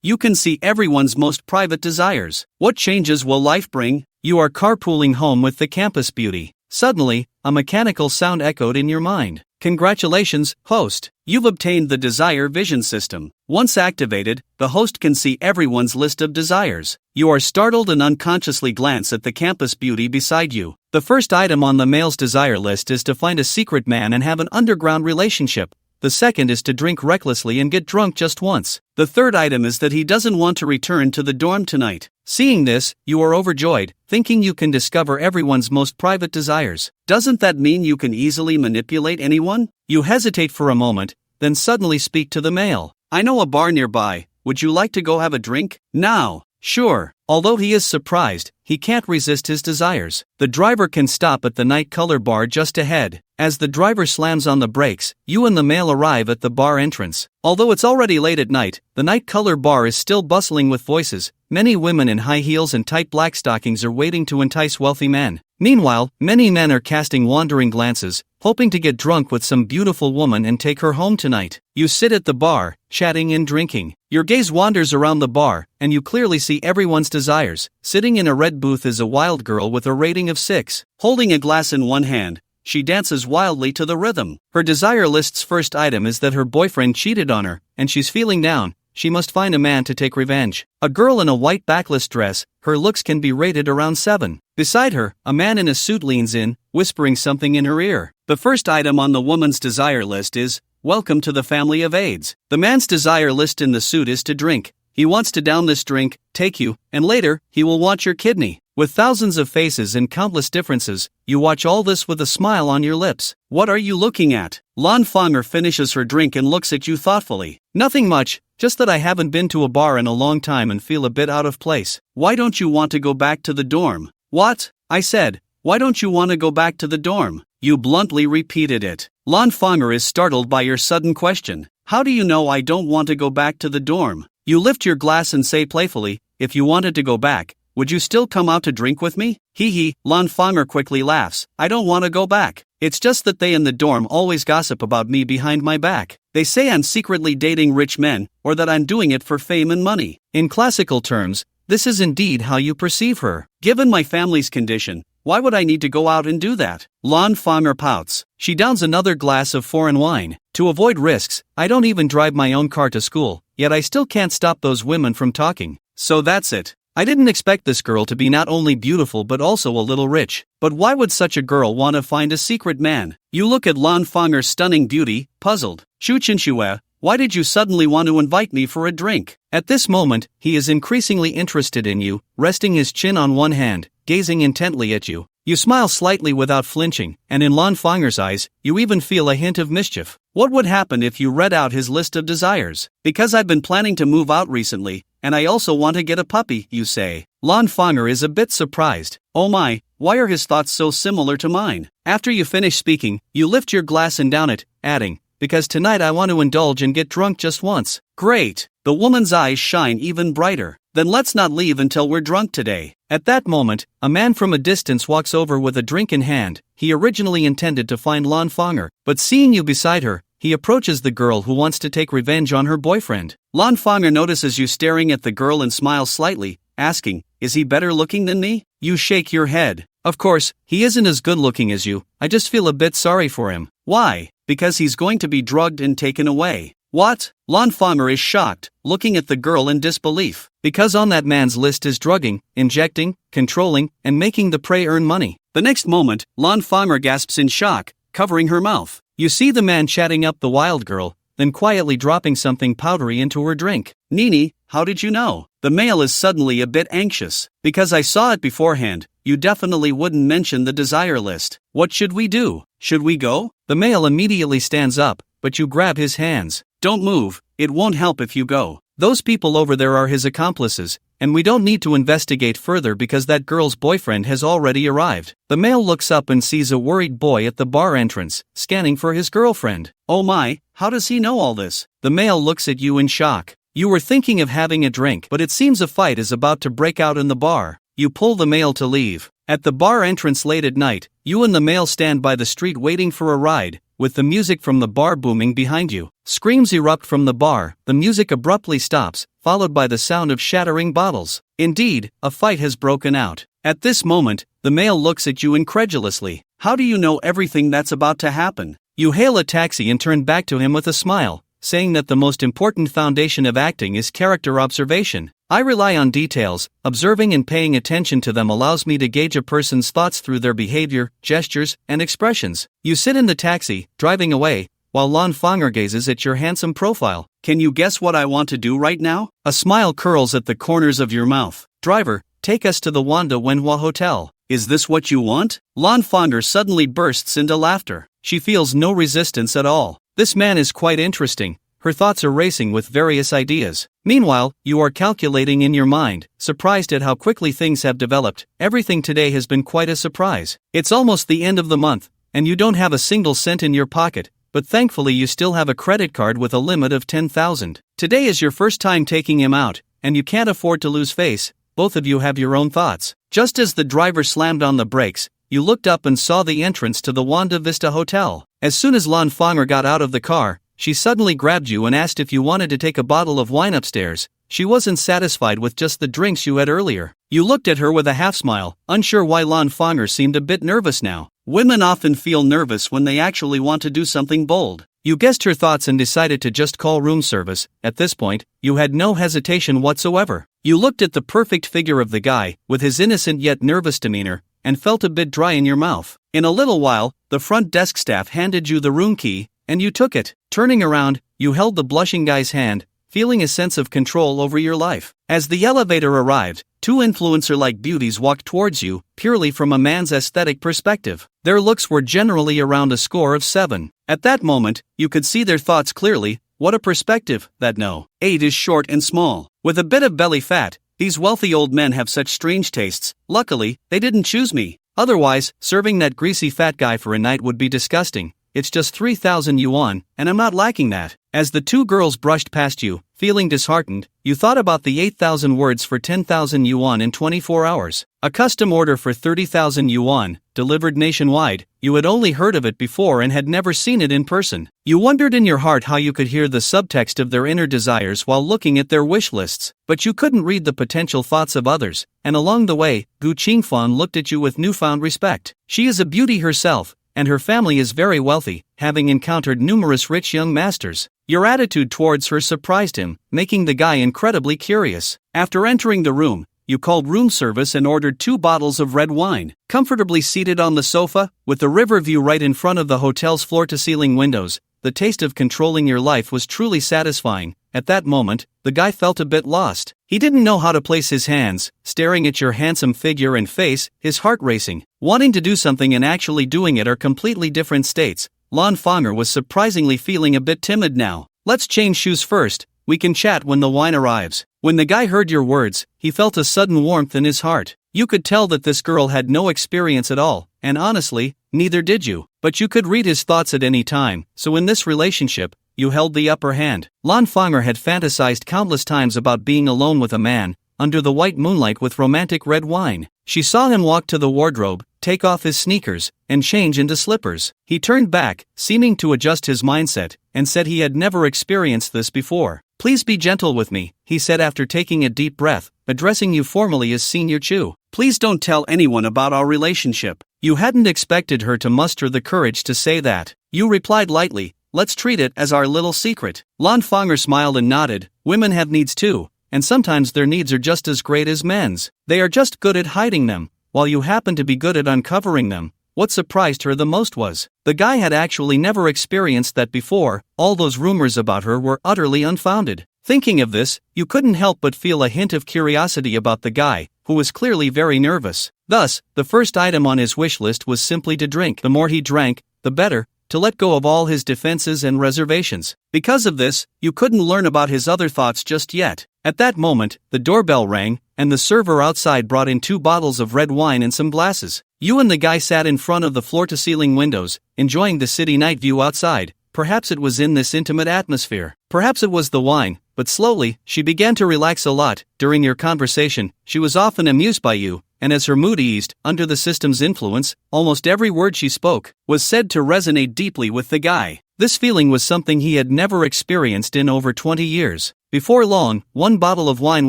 You can see everyone's most private desires. What changes will life bring? You are carpooling home with the campus beauty. Suddenly, a mechanical sound echoed in your mind. Congratulations, host. You've obtained the Desire Vision System. Once activated, the host can see everyone's list of desires. You are startled and unconsciously glance at the campus beauty beside you. The first item on the male's desire list is to find a secret man and have an underground relationship. The second is to drink recklessly and get drunk just once. The third item is that he doesn't want to return to the dorm tonight. Seeing this, you are overjoyed, thinking you can discover everyone's most private desires. Doesn't that mean you can easily manipulate anyone? You hesitate for a moment, then suddenly speak to the male. I know a bar nearby. Would you like to go have a drink? Now. Sure. Although he is surprised, he can't resist his desires. The driver can stop at the Night Color bar just ahead. As the driver slams on the brakes, you and the male arrive at the bar entrance. Although it's already late at night, the Night Color bar is still bustling with voices. Many women in high heels and tight black stockings are waiting to entice wealthy men. Meanwhile, many men are casting wandering glances, hoping to get drunk with some beautiful woman and take her home tonight. You sit at the bar, chatting and drinking. Your gaze wanders around the bar, and you clearly see everyone's desires. Sitting in a red booth is a wild girl with a rating of 6. Holding a glass in one hand, she dances wildly to the rhythm. Her desire list's first item is that her boyfriend cheated on her, and she's feeling down. She must find a man to take revenge. A girl in a white backless dress, her looks can be rated around 7. Beside her, a man in a suit leans in, whispering something in her ear. The first item on the woman's desire list is, welcome to the family of AIDS. The man's desire list in the suit is to drink. He wants to down this drink, take you, and later, he will want your kidney. With thousands of faces and countless differences, you watch all this with a smile on your lips. What are you looking at? Lan Fonger finishes her drink and looks at you thoughtfully. Nothing much, just that I haven't been to a bar in a long time and feel a bit out of place. Why don't you want to go back to the dorm? What? I said, why don't you want to go back to the dorm? You bluntly repeated it. Lan Fonger is startled by your sudden question. How do you know I don't want to go back to the dorm? You lift your glass and say playfully, if you wanted to go back, would you still come out to drink with me? Hee hee, Lan Fonger quickly laughs. I don't want to go back. It's just that they in the dorm always gossip about me behind my back. They say I'm secretly dating rich men, or that I'm doing it for fame and money. In classical terms, this is indeed how you perceive her. Given my family's condition, why would I need to go out and do that? Lan Fonger pouts. She downs another glass of foreign wine. To avoid risks, I don't even drive my own car to school, yet I still can't stop those women from talking. So that's it. I didn't expect this girl to be not only beautiful but also a little rich. But why would such a girl want to find a secret man? You look at Lan Fonger's stunning beauty, puzzled. Shu Qinxue, why did you suddenly want to invite me for a drink? At this moment, he is increasingly interested in you, resting his chin on one hand, gazing intently at you. You smile slightly without flinching, and in Lan Fonger's eyes, you even feel a hint of mischief. What would happen if you read out his list of desires? Because I've been planning to move out recently, and I also want to get a puppy, you say. Lan Fonger is a bit surprised. Oh my, why are his thoughts so similar to mine? After you finish speaking, you lift your glass and down it, adding, because tonight I want to indulge and get drunk just once. Great! The woman's eyes shine even brighter. Then let's not leave until we're drunk today. At that moment, a man from a distance walks over with a drink in hand. He originally intended to find Lan Fonger, but seeing you beside her, he approaches the girl who wants to take revenge on her boyfriend. Lan Fonger notices you staring at the girl and smiles slightly, asking, is he better looking than me? You shake your head. Of course, he isn't as good looking as you. I just feel a bit sorry for him. Why? Because he's going to be drugged and taken away. What? Lan Fonger is shocked, looking at the girl in disbelief. Because on that man's list is drugging, injecting, controlling, and making the prey earn money. The next moment, Lan Fonger gasps in shock, covering her mouth. You see the man chatting up the wild girl, then quietly dropping something powdery into her drink. Nini, how did you know? The male is suddenly a bit anxious. Because I saw it beforehand, you definitely wouldn't mention the desire list. What should we do? Should we go? The male immediately stands up, but you grab his hands. Don't move, it won't help if you go. Those people over there are his accomplices, and we don't need to investigate further because that girl's boyfriend has already arrived. The male looks up and sees a worried boy at the bar entrance, scanning for his girlfriend. Oh my, how does he know all this? The male looks at you in shock. You were thinking of having a drink, but it seems a fight is about to break out in the bar. You pull the male to leave. At the bar entrance late at night, you and the male stand by the street waiting for a ride, with the music from the bar booming behind you. Screams erupt from the bar, the music abruptly stops, followed by the sound of shattering bottles. Indeed, a fight has broken out. At this moment, the male looks at you incredulously. How do you know everything that's about to happen? You hail a taxi and turn back to him with a smile, saying that the most important foundation of acting is character observation. I rely on details. Observing and paying attention to them allows me to gauge a person's thoughts through their behavior, gestures, and expressions. You sit in the taxi, driving away, while Lan Fonger gazes at your handsome profile. Can you guess what I want to do right now? A smile curls at the corners of your mouth. Driver, take us to the Wanda Wenhua Hotel. Is this what you want? Lan Fonger suddenly bursts into laughter. She feels no resistance at all. This man is quite interesting. Her thoughts are racing with various ideas. Meanwhile, you are calculating in your mind, surprised at how quickly things have developed. Everything today has been quite a surprise. It's almost the end of the month, and you don't have a single cent in your pocket, but thankfully you still have a credit card with a limit of 10,000. Today is your first time taking him out, and you can't afford to lose face. Both of you have your own thoughts. Just as the driver slammed on the brakes, you looked up and saw the entrance to the Wanda Vista Hotel. As soon as Lan Fonger got out of the car, she suddenly grabbed you and asked if you wanted to take a bottle of wine upstairs. She wasn't satisfied with just the drinks you had earlier. You looked at her with a half-smile, unsure why Lan Fonger seemed a bit nervous now. Women often feel nervous when they actually want to do something bold. You guessed her thoughts and decided to just call room service. At this point, you had no hesitation whatsoever. You looked at the perfect figure of the guy, with his innocent yet nervous demeanor, and felt a bit dry in your mouth. In a little while, the front desk staff handed you the room key, and you took it. Turning around, you held the blushing guy's hand, feeling a sense of control over your life. As the elevator arrived, two influencer-like beauties walked towards you, purely from a man's aesthetic perspective. Their looks were generally around a score of 7. At that moment, you could see their thoughts clearly. What a perspective, that no. 8 is short and small. With a bit of belly fat, these wealthy old men have such strange tastes. Luckily, they didn't choose me. Otherwise, serving that greasy fat guy for a night would be disgusting. It's just 3,000 yuan, and I'm not lacking that. As the two girls brushed past you, feeling disheartened, you thought about the 8,000 words for 10,000 yuan in 24 hours. A custom order for 30,000 yuan, delivered nationwide. You had only heard of it before and had never seen it in person. You wondered in your heart how you could hear the subtext of their inner desires while looking at their wish lists, but you couldn't read the potential thoughts of others, and along the way, Gu Qingfan looked at you with newfound respect. She is a beauty herself, and her family is very wealthy, having encountered numerous rich young masters. Your attitude towards her surprised him, making the guy incredibly curious. After entering the room, you called room service and ordered 2 bottles of red wine. Comfortably seated on the sofa, with the river view right in front of the hotel's floor-to-ceiling windows, the taste of controlling your life was truly satisfying. At that moment, the guy felt a bit lost. He didn't know how to place his hands, staring at your handsome figure and face, his heart racing. Wanting to do something and actually doing it are completely different states. Lan Fonger was surprisingly feeling a bit timid now. Let's change shoes first. We can chat when the wine arrives. When the guy heard your words, he felt a sudden warmth in his heart. You could tell that this girl had no experience at all, and honestly, neither did you. But you could read his thoughts at any time, so in this relationship, you held the upper hand. Lan Fonger had fantasized countless times about being alone with a man, under the white moonlight with romantic red wine. She saw him walk to the wardrobe, take off his sneakers, and change into slippers. He turned back, seeming to adjust his mindset, and said he had never experienced this before. Please be gentle with me, he said after taking a deep breath, addressing you formally as Senior Chu. Please don't tell anyone about our relationship. You hadn't expected her to muster the courage to say that. You replied lightly, let's treat it as our little secret. Lan Fonger smiled and nodded. Women have needs too, and sometimes their needs are just as great as men's. They are just good at hiding them, while you happen to be good at uncovering them. What surprised her the most was, the guy had actually never experienced that before. All those rumors about her were utterly unfounded. Thinking of this, you couldn't help but feel a hint of curiosity about the guy, who was clearly very nervous. Thus, the first item on his wish list was simply to drink. The more he drank, the better, to let go of all his defenses and reservations. Because of this, you couldn't learn about his other thoughts just yet. At that moment, the doorbell rang, and the server outside brought in 2 bottles of red wine and some glasses. You and the guy sat in front of the floor-to-ceiling windows, enjoying the city night view outside. Perhaps it was in this intimate atmosphere. Perhaps it was the wine, but slowly, she began to relax a lot. During your conversation, she was often amused by you, and as her mood eased, under the system's influence, almost every word she spoke was said to resonate deeply with the guy. This feeling was something he had never experienced in over 20 years. Before long, one bottle of wine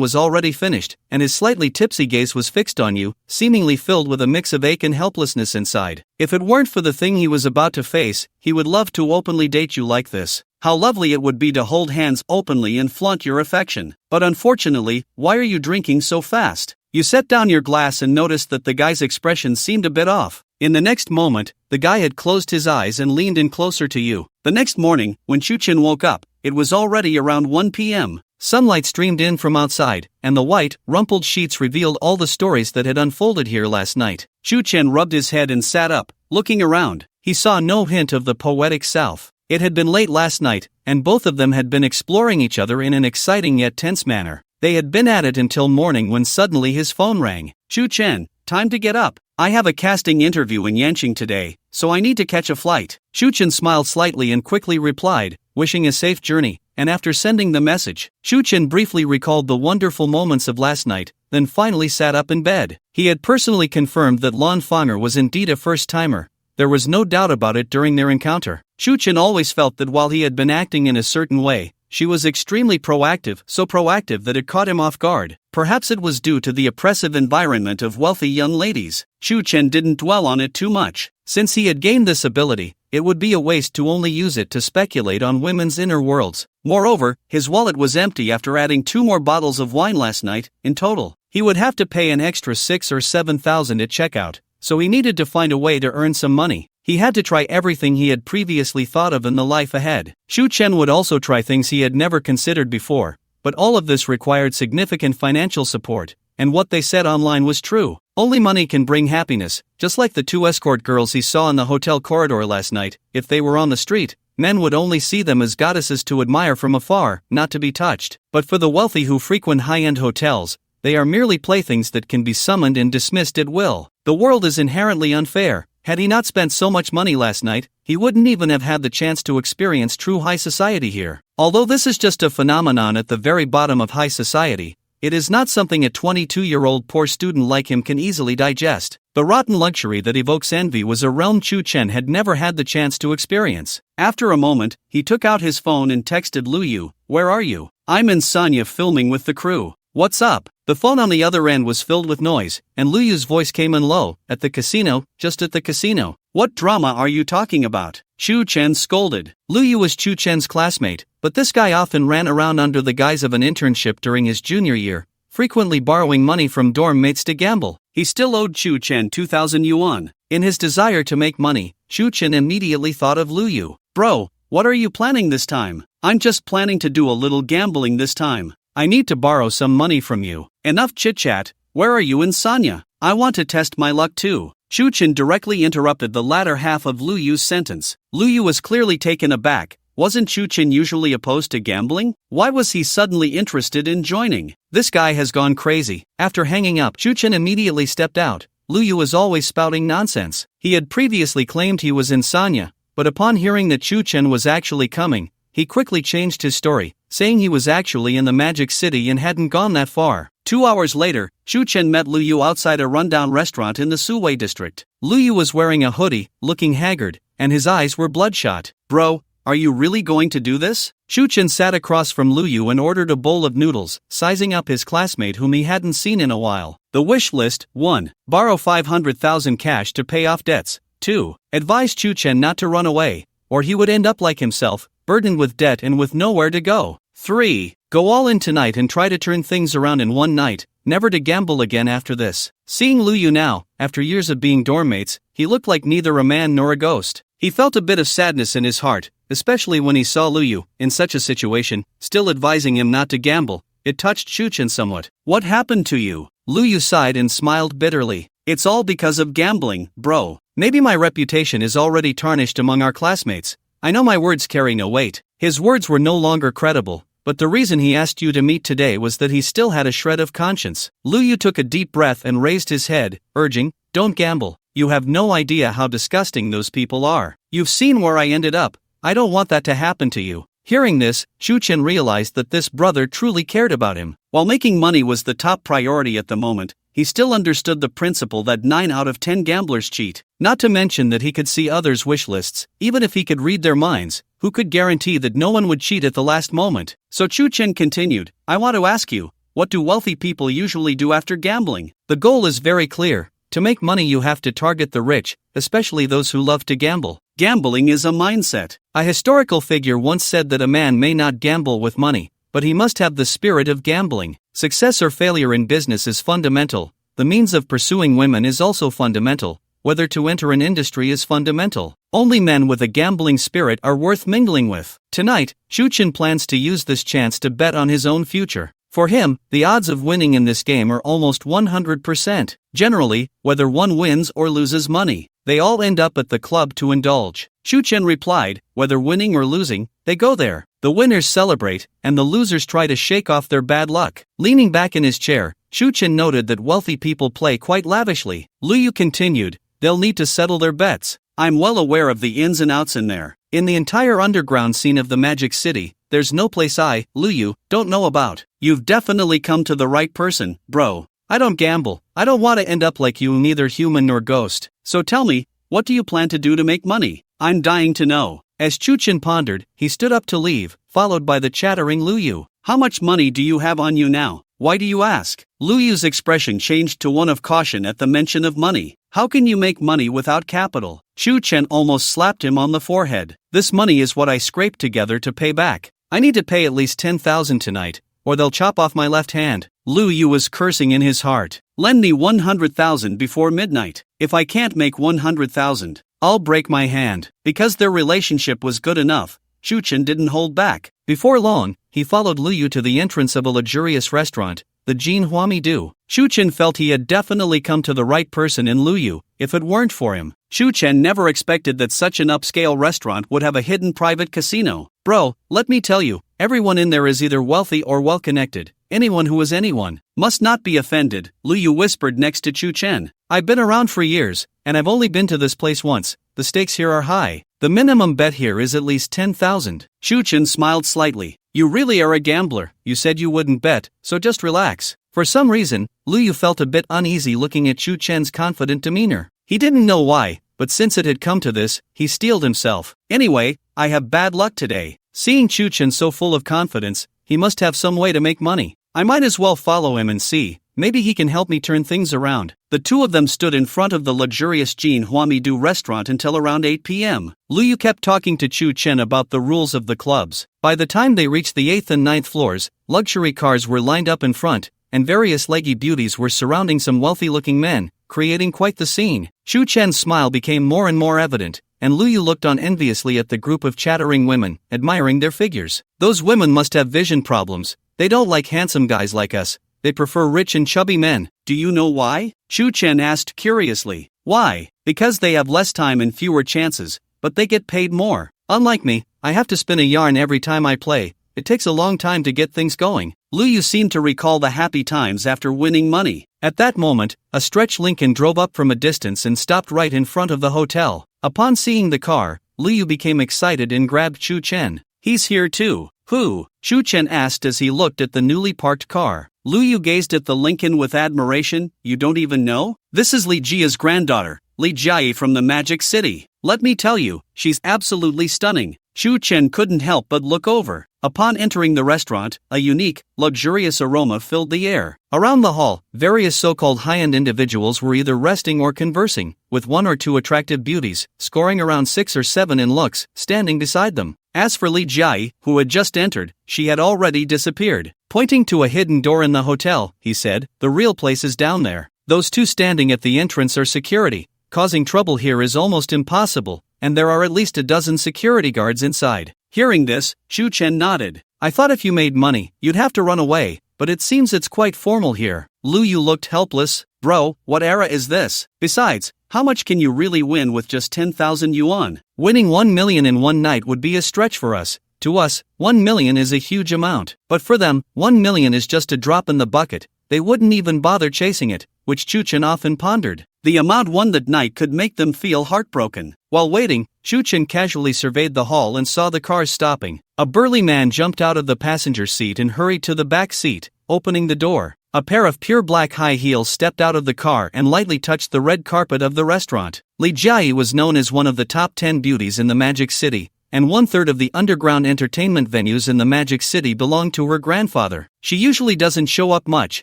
was already finished, and his slightly tipsy gaze was fixed on you, seemingly filled with a mix of ache and helplessness inside. If it weren't for the thing he was about to face, he would love to openly date you like this. How lovely it would be to hold hands openly and flaunt your affection. But unfortunately, why are you drinking so fast? You set down your glass and noticed that the guy's expression seemed a bit off. In the next moment, the guy had closed his eyes and leaned in closer to you. The next morning, when Chu-Chen woke up, it was already around 1 p.m. Sunlight streamed in from outside, and the white, rumpled sheets revealed all the stories that had unfolded here last night. Chu-Chen rubbed his head and sat up, looking around. He saw no hint of the poetic South. It had been late last night, and both of them had been exploring each other in an exciting yet tense manner. They had been at it until morning when suddenly his phone rang. Chu-Chen, time to get up. I have a casting interview in Yanqing today, so I need to catch a flight. Chu-Chen smiled slightly and quickly replied, wishing a safe journey, and after sending the message, Chu-Chen briefly recalled the wonderful moments of last night, then finally sat up in bed. He had personally confirmed that Lan Fonger was indeed a first-timer. There was no doubt about it during their encounter. Chu-Chen always felt that while he had been acting in a certain way, she was extremely proactive, so proactive that it caught him off guard. Perhaps it was due to the oppressive environment of wealthy young ladies. Chu-Chen didn't dwell on it too much. Since he had gained this ability, it would be a waste to only use it to speculate on women's inner worlds. Moreover, his wallet was empty after adding 2 more bottles of wine last night. In total, he would have to pay an extra 6,000 or 7,000 at checkout, so he needed to find a way to earn some money. He had to try everything he had previously thought of in the life ahead. Chu-Chen would also try things he had never considered before, but all of this required significant financial support, and what they said online was true. Only money can bring happiness, just like the 2 escort girls he saw in the hotel corridor last night. If they were on the street, men would only see them as goddesses to admire from afar, not to be touched. But for the wealthy who frequent high-end hotels, they are merely playthings that can be summoned and dismissed at will. The world is inherently unfair. Had he not spent so much money last night, he wouldn't even have had the chance to experience true high society here. Although this is just a phenomenon at the very bottom of high society, it is not something a 22-year-old poor student like him can easily digest. The rotten luxury that evokes envy was a realm Chu-Chen had never had the chance to experience. After a moment, he took out his phone and texted Luyu, "Where are you? I'm in Sanya filming with the crew. What's up?" The phone on the other end was filled with noise, and Luyu's voice came in low. "At the casino, just at the casino." "What drama are you talking about?" Chu-Chen scolded. Luyu was Chu-Chen's classmate, but this guy often ran around under the guise of an internship during his junior year, frequently borrowing money from dorm mates to gamble. He still owed Chu-Chen 2,000 yuan. In his desire to make money, Chu-Chen immediately thought of Luyu. "Bro, what are you planning this time?" "I'm just planning to do a little gambling this time. I need to borrow some money from you." "Enough chit-chat, where are you in Sanya? I want to test my luck too." Chu-Chen directly interrupted the latter half of Luyu's sentence. Luyu was clearly taken aback. Wasn't Chu-Chen usually opposed to gambling? Why was he suddenly interested in joining? This guy has gone crazy. After hanging up, Chu-Chen immediately stepped out. Luyu was always spouting nonsense. He had previously claimed he was in Sanya, but upon hearing that Chu-Chen was actually coming, he quickly changed his story, saying he was actually in the Magic City and hadn't gone that far. 2 hours later, Chu-Chen met Luyu outside a rundown restaurant in the Suwei district. Luyu was wearing a hoodie, looking haggard, and his eyes were bloodshot. "Bro, are you really going to do this?" Chu-Chen sat across from Luyu and ordered a bowl of noodles, sizing up his classmate whom he hadn't seen in a while. The wish list: 1. Borrow 500,000 cash to pay off debts. 2. Advise Chu-Chen not to run away, or he would end up like himself, burdened with debt and with nowhere to go. 3. Go all in tonight and try to turn things around in one night, never to gamble again after this. Seeing Luyu now, after years of being dorm mates, he looked like neither a man nor a ghost. He felt a bit of sadness in his heart, especially when he saw Luyu, in such a situation, still advising him not to gamble. It touched Chu-Chen somewhat. "What happened to you?" Luyu sighed and smiled bitterly. "It's all because of gambling, bro. Maybe my reputation is already tarnished among our classmates. I know my words carry no weight." His words were no longer credible, but the reason he asked you to meet today was that he still had a shred of conscience. Luyu took a deep breath and raised his head, urging, "Don't gamble. You have no idea how disgusting those people are. You've seen where I ended up. I don't want that to happen to you." Hearing this, Chu-Chen realized that this brother truly cared about him. While making money was the top priority at the moment, he still understood the principle that 9 out of 10 gamblers cheat. Not to mention that he could see others' wish lists. Even if he could read their minds, who could guarantee that no one would cheat at the last moment? So Chen continued, I want to ask you, what do wealthy people usually do after gambling? The goal is very clear. To make money you have to target the rich, especially those who love to gamble. Gambling is a mindset. A historical figure once said that a man may not gamble with money, but he must have the spirit of gambling. Success or failure in business is fundamental. The means of pursuing women is also fundamental. Whether to enter an industry is fundamental. Only men with a gambling spirit are worth mingling with. Tonight, Chen plans to use this chance to bet on his own future. For him, the odds of winning in this game are almost 100%. Generally, whether one wins or loses money, they all end up at the club to indulge. Chen replied, whether winning or losing, they go there. The winners celebrate, and the losers try to shake off their bad luck. Leaning back in his chair, Chen noted that wealthy people play quite lavishly. Liu continued, they'll need to settle their bets. I'm well aware of the ins and outs in there. In the entire underground scene of the Magic City, there's no place I, Liu, don't know about. You've definitely come to the right person, bro. I don't gamble. I don't want to end up like you, neither human nor ghost. So tell me, what do you plan to do to make money? I'm dying to know. As Chen pondered, he stood up to leave, followed by the chattering Liu. How much money do you have on you now? Why do you ask? Liu's expression changed to one of caution at the mention of money. How can you make money without capital? Chen almost slapped him on the forehead. This money is what I scraped together to pay back. I need to pay at least 10,000 tonight, or they'll chop off my left hand. Liu was cursing in his heart. Lend me 100,000 before midnight. If I can't make 100,000, I'll break my hand. Because their relationship was good enough, Chen didn't hold back. Before long, he followed Liu to the entrance of a luxurious restaurant, the Jin Huami Du. Chen felt he had definitely come to the right person in Liu, if it weren't for him. Chen never expected that such an upscale restaurant would have a hidden private casino. Bro, let me tell you, everyone in there is either wealthy or well-connected. Anyone who is anyone must not be offended, Liu whispered next to Chen. I've been around for years, and I've only been to this place once. The stakes here are high. The minimum bet here is at least 10,000. Chen smiled slightly. You really are a gambler. You said you wouldn't bet, so just relax. For some reason, Liu felt a bit uneasy looking at Chen's confident demeanor. He didn't know why, but since it had come to this, he steeled himself. Anyway, I have bad luck today. Seeing Chen so full of confidence, he must have some way to make money. I might as well follow him and see. Maybe he can help me turn things around. The two of them stood in front of the luxurious Jin Huami Du restaurant until around 8 p.m. Liu kept talking to Chen about the rules of the clubs. By the time they reached the 8th and 9th floors, luxury cars were lined up in front, and various leggy beauties were surrounding some wealthy-looking men, creating quite the scene. Chen's smile became more and more evident, and Liu looked on enviously at the group of chattering women, admiring their figures. Those women must have vision problems. They don't like handsome guys like us. They prefer rich and chubby men. Do you know why? Chen asked curiously. Why? Because they have less time and fewer chances, but they get paid more. Unlike me, I have to spin a yarn every time I play. It takes a long time to get things going. Liu seemed to recall the happy times after winning money. At that moment, a stretch Lincoln drove up from a distance and stopped right in front of the hotel. Upon seeing the car, Liu became excited and grabbed Chen. He's here too. Who? Chen asked as he looked at the newly parked car. Liu gazed at the Lincoln with admiration. You don't even know? This is Li Jia's granddaughter, Li Jia from the Magic City. Let me tell you, she's absolutely stunning. Chen couldn't help but look over. Upon entering the restaurant, a unique, luxurious aroma filled the air. Around the hall, various so-called high-end individuals were either resting or conversing, with one or two attractive beauties, scoring around 6 or 7 in looks, standing beside them. As for Li Jia, who had just entered, she had already disappeared. Pointing to a hidden door in the hotel, he said, the real place is down there. Those two standing at the entrance are security. Causing trouble here is almost impossible, and there are at least a dozen security guards inside. Hearing this, Chen nodded. I thought if you made money, you'd have to run away, but it seems it's quite formal here. Liu looked helpless. Bro, what era is this? Besides, how much can you really win with just 10,000 yuan? Winning 1 million in one night would be a stretch for us. To us, 1 million is a huge amount. But for them, 1 million is just a drop in the bucket. They wouldn't even bother chasing it, which Chen often pondered. The amount won that night could make them feel heartbroken. While waiting, Chen casually surveyed the hall and saw the cars stopping. A burly man jumped out of the passenger seat and hurried to the back seat, opening the door. A pair of pure black high heels stepped out of the car and lightly touched the red carpet of the restaurant. Li Jia was known as one of the top 10 beauties in the Magic City, and 1/3 of the underground entertainment venues in the Magic City belonged to her grandfather. She usually doesn't show up much.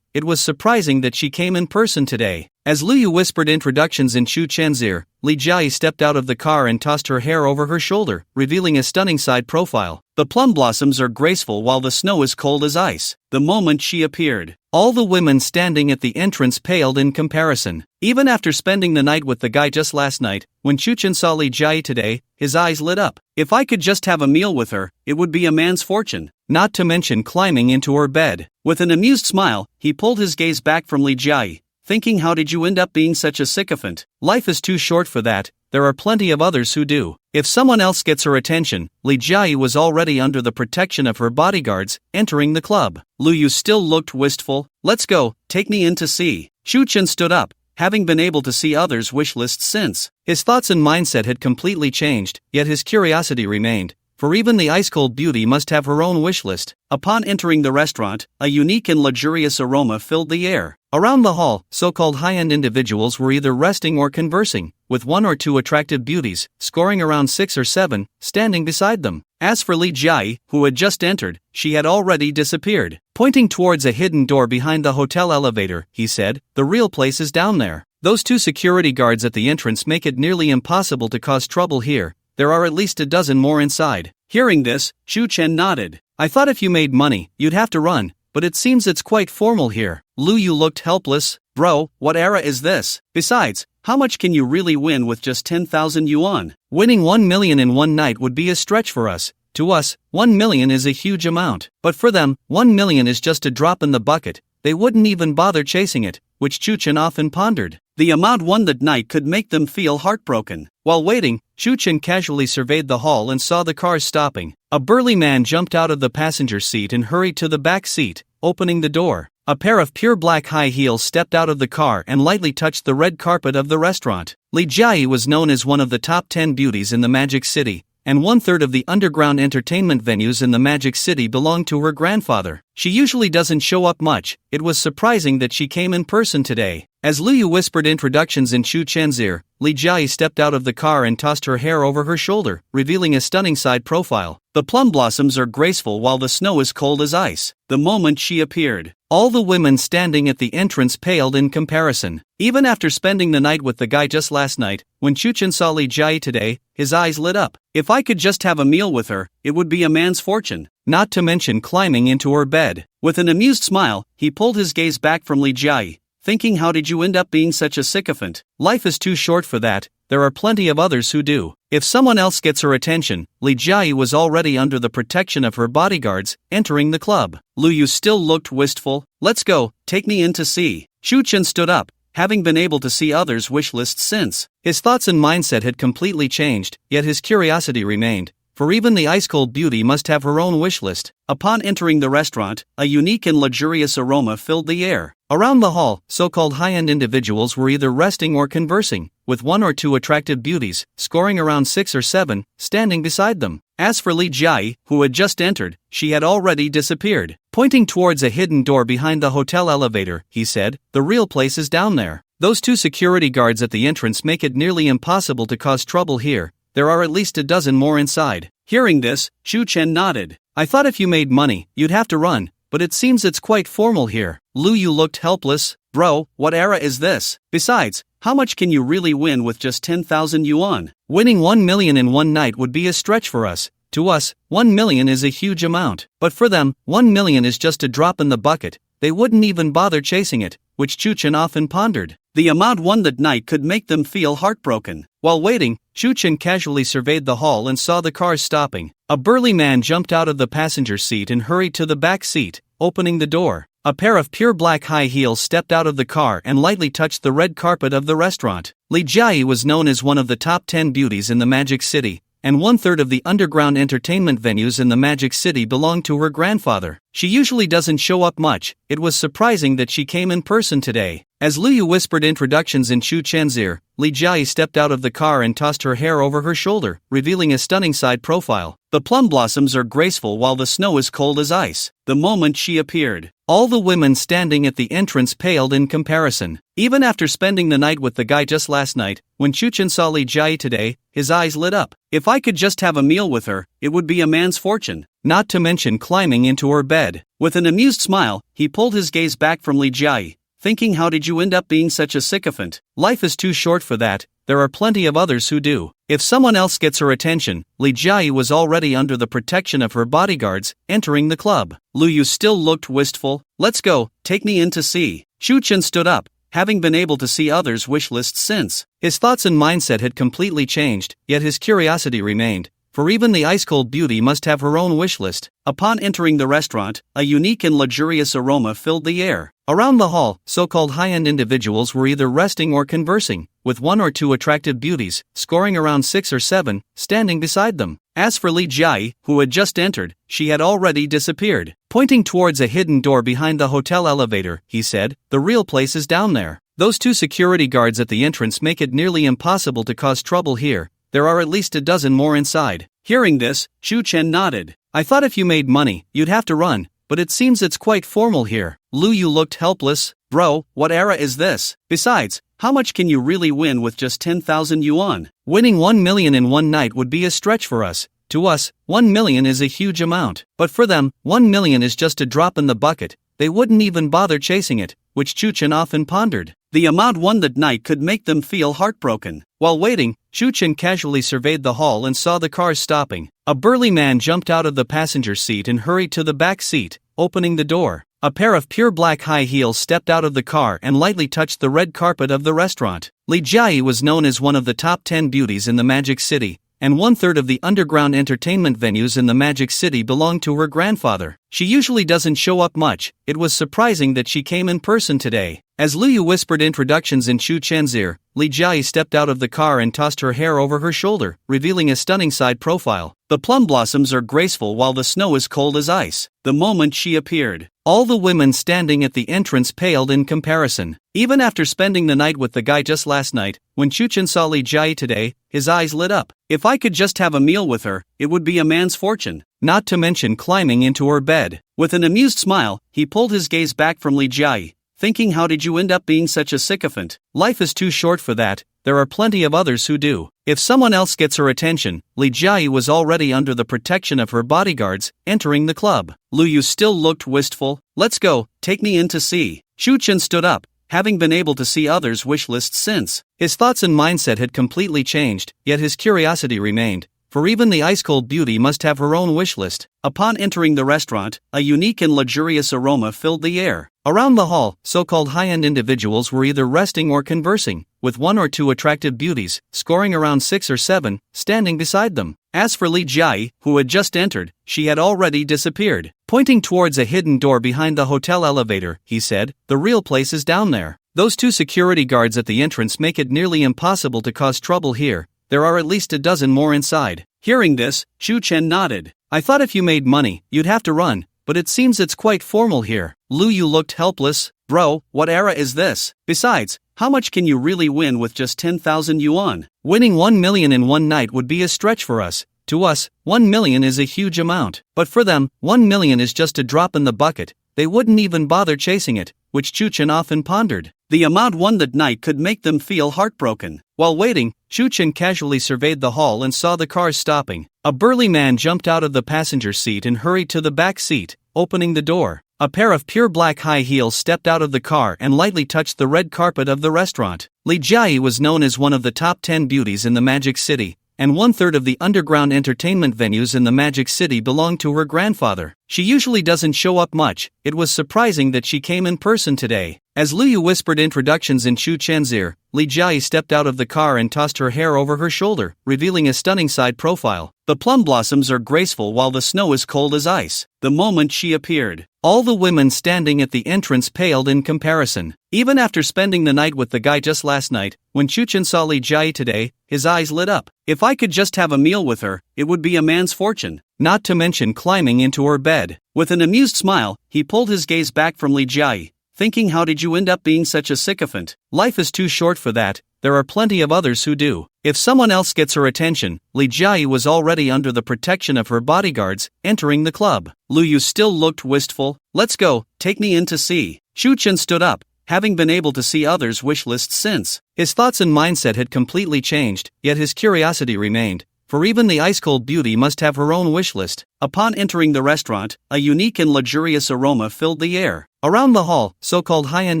It was surprising that she came in person today. As Liu whispered introductions in Chu Chen's ear, Li Jiayi stepped out of the car and tossed her hair over her shoulder, revealing a stunning side profile. The plum blossoms are graceful while the snow is cold as ice. The moment she appeared, all the women standing at the entrance paled in comparison. Even after spending the night with the guy just last night, when Chu Chen saw Li Jiayi today, his eyes lit up. If I could just have a meal with her, it would be a man's fortune. Not to mention climbing into her bed. With an amused smile, he pulled his gaze back from Li Jiayi, thinking, how did you end up being such a sycophant? Life is too short for that. There are plenty of others who do. If someone else gets her attention, Li Jiayi was already under the protection of her bodyguards, entering the club. Liu still looked wistful. Let's go, take me in to see. Chu Chen stood up, having been able to see others' wish lists since. His thoughts and mindset had completely changed, yet his curiosity remained. For even the ice-cold beauty must have her own wish list. Upon entering the restaurant, a unique and luxurious aroma filled the air. Around the hall, so-called high-end individuals were either resting or conversing, with 1 or 2 attractive beauties, scoring around 6 or 7, standing beside them. As for Li Jiayi, who had just entered, she had already disappeared. Pointing towards a hidden door behind the hotel elevator, he said, the real place is down there. Those 2 security guards at the entrance make it nearly impossible to cause trouble here. There are at least a dozen more inside. Hearing this, Chu Chen nodded. I thought if you made money, you'd have to run, but it seems it's quite formal here. Liu looked helpless. Bro, what era is this? Besides, how much can you really win with just 10,000 yuan? Winning 1 million in one night would be a stretch for us. To us, 1 million is a huge amount. But for them, 1 million is just a drop in the bucket. They wouldn't even bother chasing it, which Chu Chen often pondered. The amount won that night could make them feel heartbroken. While waiting, Chu Chen casually surveyed the hall and saw the cars stopping. A burly man jumped out of the passenger seat and hurried to the back seat, opening the door. A pair of pure black high heels stepped out of the car and lightly touched the red carpet of the restaurant. Li Jiayi was known as one of the top 10 beauties in the Magic City, and 1/3 of the underground entertainment venues in the Magic City belonged to her grandfather. She usually doesn't show up much. It was surprising that she came in person today. As Liu whispered introductions in Chu Chen's ear, Li Jiayi stepped out of the car and tossed her hair over her shoulder, revealing a stunning side profile. The plum blossoms are graceful while the snow is cold as ice. The moment she appeared, all the women standing at the entrance paled in comparison. Even after spending the night with the guy just last night, when Chu Chen saw Li Jiayi today, his eyes lit up. If I could just have a meal with her, it would be a man's fortune. Not to mention climbing into her bed. With an amused smile, he pulled his gaze back from Li Jiayi, thinking, how did you end up being such a sycophant? Life is too short for that. There are plenty of others who do. If someone else gets her attention, Li Jiayi was already under the protection of her bodyguards, entering the club. Liu still looked wistful. Let's go, take me in to see. Chu Chen stood up, having been able to see others' wish lists since. His thoughts and mindset had completely changed, yet his curiosity remained. For even the ice-cold beauty must have her own wish list. Upon entering the restaurant, a unique and luxurious aroma filled the air. Around the hall, so-called high-end individuals were either resting or conversing, with 1 or 2 attractive beauties, scoring around 6 or 7, standing beside them. As for Li Jiayi, who had just entered, she had already disappeared. Pointing towards a hidden door behind the hotel elevator, he said, the real place is down there. Those 2 security guards at the entrance make it nearly impossible to cause trouble here. There are at least a dozen more inside. Hearing this, Chu Chen nodded. I thought if you made money, you'd have to run, but it seems it's quite formal here. Liu looked helpless. Bro, what era is this? Besides, how much can you really win with just 10,000 yuan? Winning 1 million in one night would be a stretch for us. To us, 1 million is a huge amount. But for them, 1 million is just a drop in the bucket. They wouldn't even bother chasing it, which Chu Chen often pondered. The amount won that night could make them feel heartbroken. While waiting, Chu Chen casually surveyed the hall and saw the cars stopping. A burly man jumped out of the passenger seat and hurried to the back seat, opening the door. A pair of pure black high heels stepped out of the car and lightly touched the red carpet of the restaurant. Li Jiayi was known as one of the top 10 beauties in the Magic City, and 1/3 of the underground entertainment venues in the Magic City belonged to her grandfather. She usually doesn't show up much. It was surprising that she came in person today. As Liu whispered introductions in Chu Chen's ear, Li Jiayi stepped out of the car and tossed her hair over her shoulder, revealing a stunning side profile. The plum blossoms are graceful while the snow is cold as ice. The moment she appeared, all the women standing at the entrance paled in comparison. Even after spending the night with the guy just last night, when Chu Chen saw Li Jiayi today, his eyes lit up. If I could just have a meal with her, it would be a man's fortune. Not to mention climbing into her bed. With an amused smile, he pulled his gaze back from Li Jiayi, thinking, how did you end up being such a sycophant? Life is too short for that. There are plenty of others who do. If someone else gets her attention, Li Jiayi was already under the protection of her bodyguards, entering the club. Lu Yu still looked wistful. Let's go, take me in to see. Chu Chen stood up, having been able to see others' wish lists since. His thoughts and mindset had completely changed, yet his curiosity remained. For even the ice-cold beauty must have her own wish list. Upon entering the restaurant, a unique and luxurious aroma filled the air. Around the hall, so-called high-end individuals were either resting or conversing, with one or two attractive beauties, scoring around 6 or 7, standing beside them. As for Li Jiayi, who had just entered, she had already disappeared. Pointing towards a hidden door behind the hotel elevator, he said, the real place is down there. Those 2 security guards at the entrance make it nearly impossible to cause trouble here. There are at least a dozen more inside. Hearing this, Chu Chen nodded. I thought if you made money, you'd have to run, but it seems it's quite formal here. Lu Yu looked helpless. Bro, what era is this? Besides, how much can you really win with just 10,000 yuan? Winning 1 million in one night would be a stretch for us. To us, 1 million is a huge amount. But for them, 1 million is just a drop in the bucket. They wouldn't even bother chasing it, which Chu Chen often pondered. The amount won that night could make them feel heartbroken. While waiting, Chu Chen casually surveyed the hall and saw the cars stopping. A burly man jumped out of the passenger seat and hurried to the back seat, opening the door. A pair of pure black high heels stepped out of the car and lightly touched the red carpet of the restaurant. Li Jiayi was known as one of the top 10 beauties in the Magic City, and 1/3 of the underground entertainment venues in the Magic City belonged to her grandfather. She usually doesn't show up much. It was surprising that she came in person today. As Liu Yu whispered introductions in Chu Chen's ear, Li Jiayi stepped out of the car and tossed her hair over her shoulder, revealing a stunning side profile. The plum blossoms are graceful while the snow is cold as ice. The moment she appeared, all the women standing at the entrance paled in comparison. Even after spending the night with the guy just last night, when Chu Chen saw Li Jiayi today, his eyes lit up. If I could just have a meal with her, it would be a man's fortune. Not to mention climbing into her bed. With an amused smile, he pulled his gaze back from Li Jiayi, thinking, how did you end up being such a sycophant? Life is too short for that. There are plenty of others who do. If someone else gets her attention, Li Jiayi was already under the protection of her bodyguards, entering the club. Lu Yu still looked wistful. Let's go, take me in to see. Chu Chen stood up, having been able to see others' wish lists since. His thoughts and mindset had completely changed, yet his curiosity remained. For even the ice-cold beauty must have her own wish list. Upon entering the restaurant, a unique and luxurious aroma filled the air. Around the hall, so-called high-end individuals were either resting or conversing, with one or two attractive beauties, scoring around 6 or 7, standing beside them. As for Li Jiayi, who had just entered, she had already disappeared. Pointing towards a hidden door behind the hotel elevator, he said, the real place is down there. Those 2 security guards at the entrance make it nearly impossible to cause trouble here. There are at least a dozen more inside. Hearing this, Chu Chen nodded. I thought if you made money, you'd have to run, but it seems it's quite formal here. Lu Yu looked helpless. Bro, what era is this? Besides, how much can you really win with just 10,000 yuan? Winning 1 million in one night would be a stretch for us. To us, 1 million is a huge amount. But for them, 1 million is just a drop in the bucket. They wouldn't even bother chasing it, which Chu Chen often pondered. The amount won that night could make them feel heartbroken. While waiting, Chu Chen casually surveyed the hall and saw the cars stopping. A burly man jumped out of the passenger seat and hurried to the back seat, opening the door. A pair of pure black high heels stepped out of the car and lightly touched the red carpet of the restaurant. Li Jiayi was known as one of the top 10 beauties in the Magic City, and 1/3 of the underground entertainment venues in the Magic City belonged to her grandfather. She usually doesn't show up much. It was surprising that she came in person today. As Liu Yu whispered introductions in Chu Chen's ear, Li Jiayi stepped out of the car and tossed her hair over her shoulder, revealing a stunning side profile. The plum blossoms are graceful while the snow is cold as ice. The moment she appeared, All the women standing at the entrance paled in comparison. Even after spending the night with the guy just last night, when Chen saw Li Jia today, his eyes lit up. If I could just have a meal with her, it would be a man's fortune. Not to mention climbing into her bed. With an amused smile, he pulled his gaze back from Li Jia, thinking, how did you end up being such a sycophant? Life is too short for that. There are plenty of others who do. If someone else gets her attention, Li Jia was already under the protection of her bodyguards, entering the club. Lu Yu still looked wistful. Let's go, take me in to see. Chen stood up, having been able to see others' wish lists since. His thoughts and mindset had completely changed, yet his curiosity remained. For even the ice-cold beauty must have her own wish list. Upon entering the restaurant, a unique and luxurious aroma filled the air. Around the hall, so-called high-end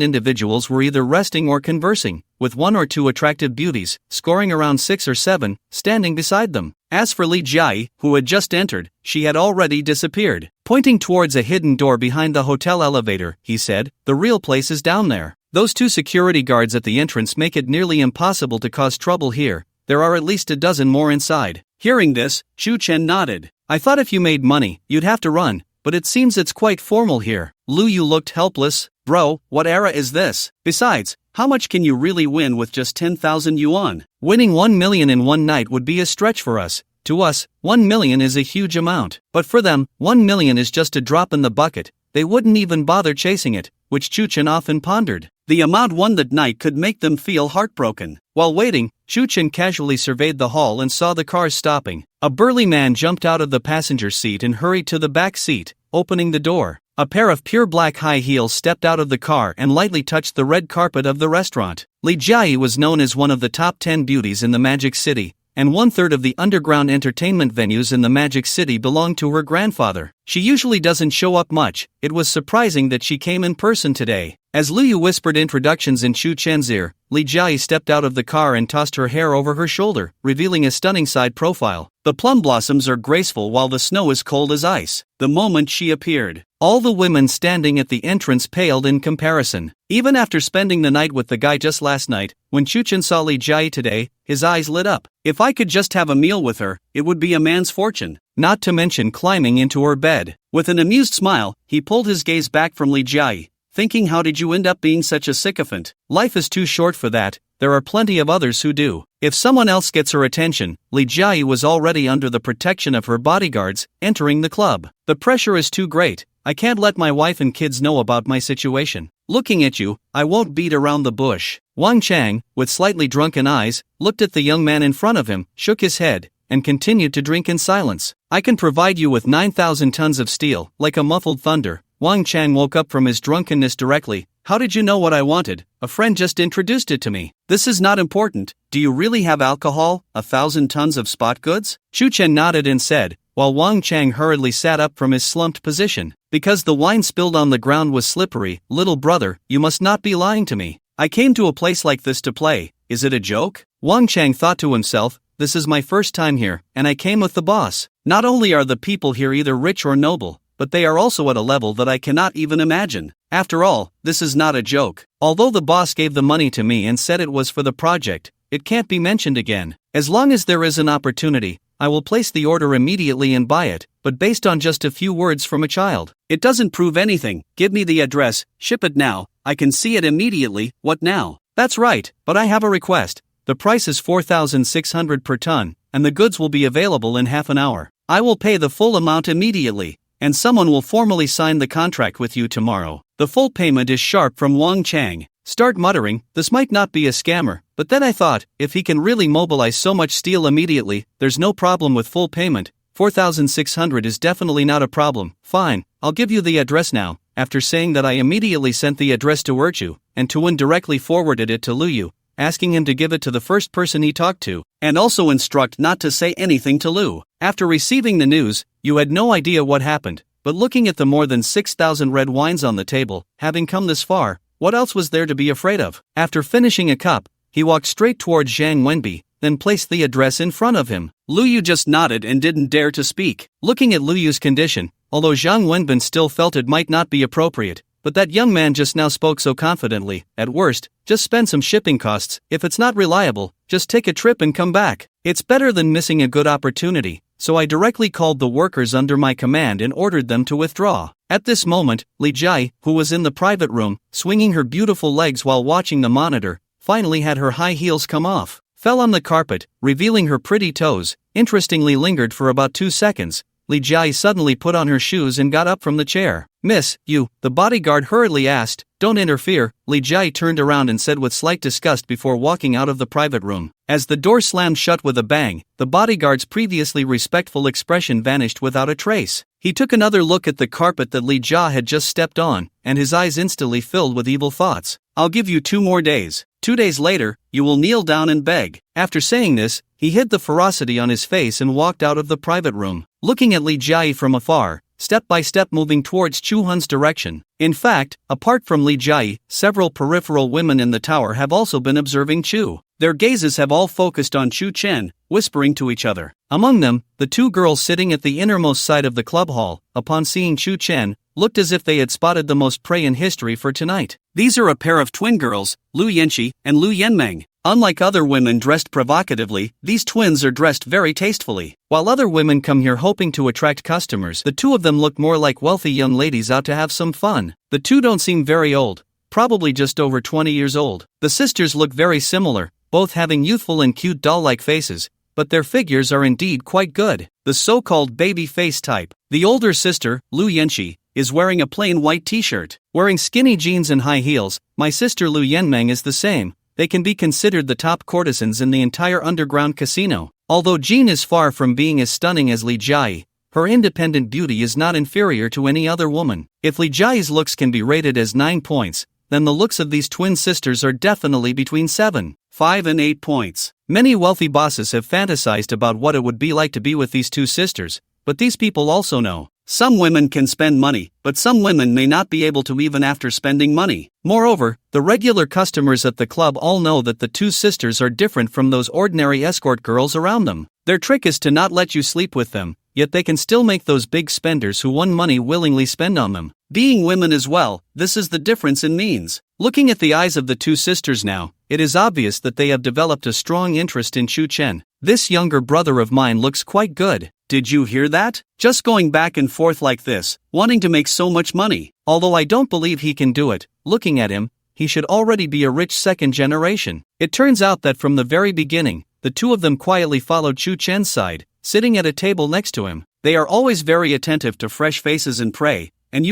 individuals were either resting or conversing, with one or two attractive beauties, scoring around 6 or 7, standing beside them. As for Li Jia, who had just entered, she had already disappeared. Pointing towards a hidden door behind the hotel elevator, he said, the real place is down there. Those 2 security guards at the entrance make it nearly impossible to cause trouble here. There are at least a dozen more inside. Hearing this, Chen nodded. I thought if you made money, you'd have to run, but it seems it's quite formal here. Lu Yu looked helpless. Bro, what era is this? Besides, how much can you really win with just 10,000 yuan? Winning 1 million in one night would be a stretch for us. To us, 1 million is a huge amount. But for them, 1 million is just a drop in the bucket. They wouldn't even bother chasing it, which Chen often pondered. The amount won that night could make them feel heartbroken. While waiting, Chen casually surveyed the hall and saw the cars stopping. A burly man jumped out of the passenger seat and hurried to the back seat, opening the door. A pair of pure black high heels stepped out of the car and lightly touched the red carpet of the restaurant. Li Jia was known as one of the top 10 beauties in the Magic City, and 1/3 of the underground entertainment venues in the Magic City belonged to her grandfather. She usually doesn't show up much. It was surprising that she came in person today. As Lu Yu whispered introductions in Chen's ear, Li Jia stepped out of the car and tossed her hair over her shoulder, revealing a stunning side profile. The plum blossoms are graceful while the snow is cold as ice. The moment she appeared, all the women standing at the entrance paled in comparison. Even after spending the night with the guy just last night, when Chen saw Li Jia today, his eyes lit up. If I could just have a meal with her, it would be a man's fortune. Not to mention climbing into her bed. With an amused smile, he pulled his gaze back from Li Jia, thinking, how did you end up being such a sycophant? Life is too short for that. There are plenty of others who do. If someone else gets her attention, Li Jia was already under the protection of her bodyguards, entering the club. The pressure is too great. I can't let my wife and kids know about my situation. Looking at you, I won't beat around the bush. Wang Chang, with slightly drunken eyes, looked at the young man in front of him, shook his head, and continued to drink in silence. I can provide you with 9,000 tons of steel, like a muffled thunder. Wang Chang woke up from his drunkenness directly. How did you know what I wanted? A friend just introduced it to me. This is not important. Do you really have alcohol? 1,000 tons of spot goods? Chen nodded and said, while Wang Chang hurriedly sat up from his slumped position. Because the wine spilled on the ground was slippery. Little brother, you must not be lying to me. I came to a place like this to play. Is it a joke? Wang Chang thought to himself, this is my first time here, and I came with the boss. Not only are the people here either rich or noble, but they are also at a level that I cannot even imagine. After all, this is not a joke. Although the boss gave the money to me and said it was for the project, it can't be mentioned again. As long as there is an opportunity, I will place the order immediately and buy it, but based on just a few words from a child. It doesn't prove anything. Give me the address, ship it now, I can see it immediately. What now? That's right, but I have a request. The price is 4,600 per ton, and the goods will be available in half an hour. I will pay the full amount immediately, and someone will formally sign the contract with you tomorrow. The full payment is sharp from Wang Chang. Start muttering, this might not be a scammer, but then I thought, if he can really mobilize so much steel immediately, there's no problem with full payment. 4,600 is definitely not a problem. Fine, I'll give you the address now. After saying that, I immediately sent the address to Urchu, and Tuan directly forwarded it to Lu Yu, asking him to give it to the first person he talked to, and also instruct not to say anything to Lu. After receiving the news, you had no idea what happened, but looking at the more than 6,000 red wines on the table, having come this far, what else was there to be afraid of? After finishing a cup, he walked straight towards Zhang Wenbi, then placed the address in front of him. Lu Yu just nodded and didn't dare to speak. Looking at Lu Yu's condition, although Zhang Wenbin still felt it might not be appropriate, but that young man just now spoke so confidently. At worst, just spend some shipping costs. If it's not reliable, just take a trip and come back. It's better than missing a good opportunity. so I directly called the workers under my command and ordered them to withdraw. At this moment, Li Jai, who was in the private room, swinging her beautiful legs while watching the monitor, finally had her high heels come off, fell on the carpet, revealing her pretty toes, interestingly lingered for about 2 seconds. Li Jai suddenly put on her shoes and got up from the chair. "Miss, you," the bodyguard hurriedly asked. "Don't interfere," Li Jai turned around and said with slight disgust before walking out of the private room. As the door slammed shut with a bang, the bodyguard's previously respectful expression vanished without a trace. He took another look at the carpet that Li Jia had just stepped on, and his eyes instantly filled with evil thoughts. "I'll give you 2 more days. 2 days later, you will kneel down and beg." After saying this, he hid the ferocity on his face and walked out of the private room, looking at Li Jia from afar, step by step moving towards Chu Hun's direction. In fact, apart from Li Jia, several peripheral women in the tower have also been observing Chu. Their gazes have all focused on Chu Chen, whispering to each other. Among them, the 2 girls sitting at the innermost side of the club hall, upon seeing Chu Chen, looked as if they had spotted the most prey in history for tonight. These are a pair of twin girls, Lu Yanqi and Lu Yanmeng. Unlike other women dressed provocatively, these twins are dressed very tastefully. While other women come here hoping to attract customers, the 2 of them look more like wealthy young ladies out to have some fun. The 2 don't seem very old, probably just over 20 years old. The sisters look very similar, both having youthful and cute doll-like faces, but their figures are indeed quite good. The so-called baby face type. The older sister, Lu Yanqi, is wearing a plain white t-shirt, wearing skinny jeans and high heels. My sister Lu Yanmeng is the same. They can be considered the top courtesans in the entire underground casino. Although Jean is far from being as stunning as Li Jai, her independent beauty is not inferior to any other woman. If Li Jai's looks can be rated as 9 points, then the looks of these twin sisters are definitely between 7, 5 and 8 points. Many wealthy bosses have fantasized about what it would be like to be with these 2 sisters, but these people also know. Some women can spend money, but some women may not be able to even after spending money. Moreover, the regular customers at the club all know that the 2 sisters are different from those ordinary escort girls around them. Their trick is to not let you sleep with them, yet they can still make those big spenders who want money willingly spend on them. Being women as well, this is the difference in means. Looking at the eyes of the 2 sisters now, it is obvious that they have developed a strong interest in Chu Chen. "This younger brother of mine looks quite good. Did you hear that? Just going back and forth like this, wanting to make so much money. Although I don't believe he can do it, looking at him, he should already be a rich second generation." It turns out that from the very beginning, the 2 of them quietly followed Chu Chen's side, sitting at a table next to him. They are always very attentive to fresh faces and prey, and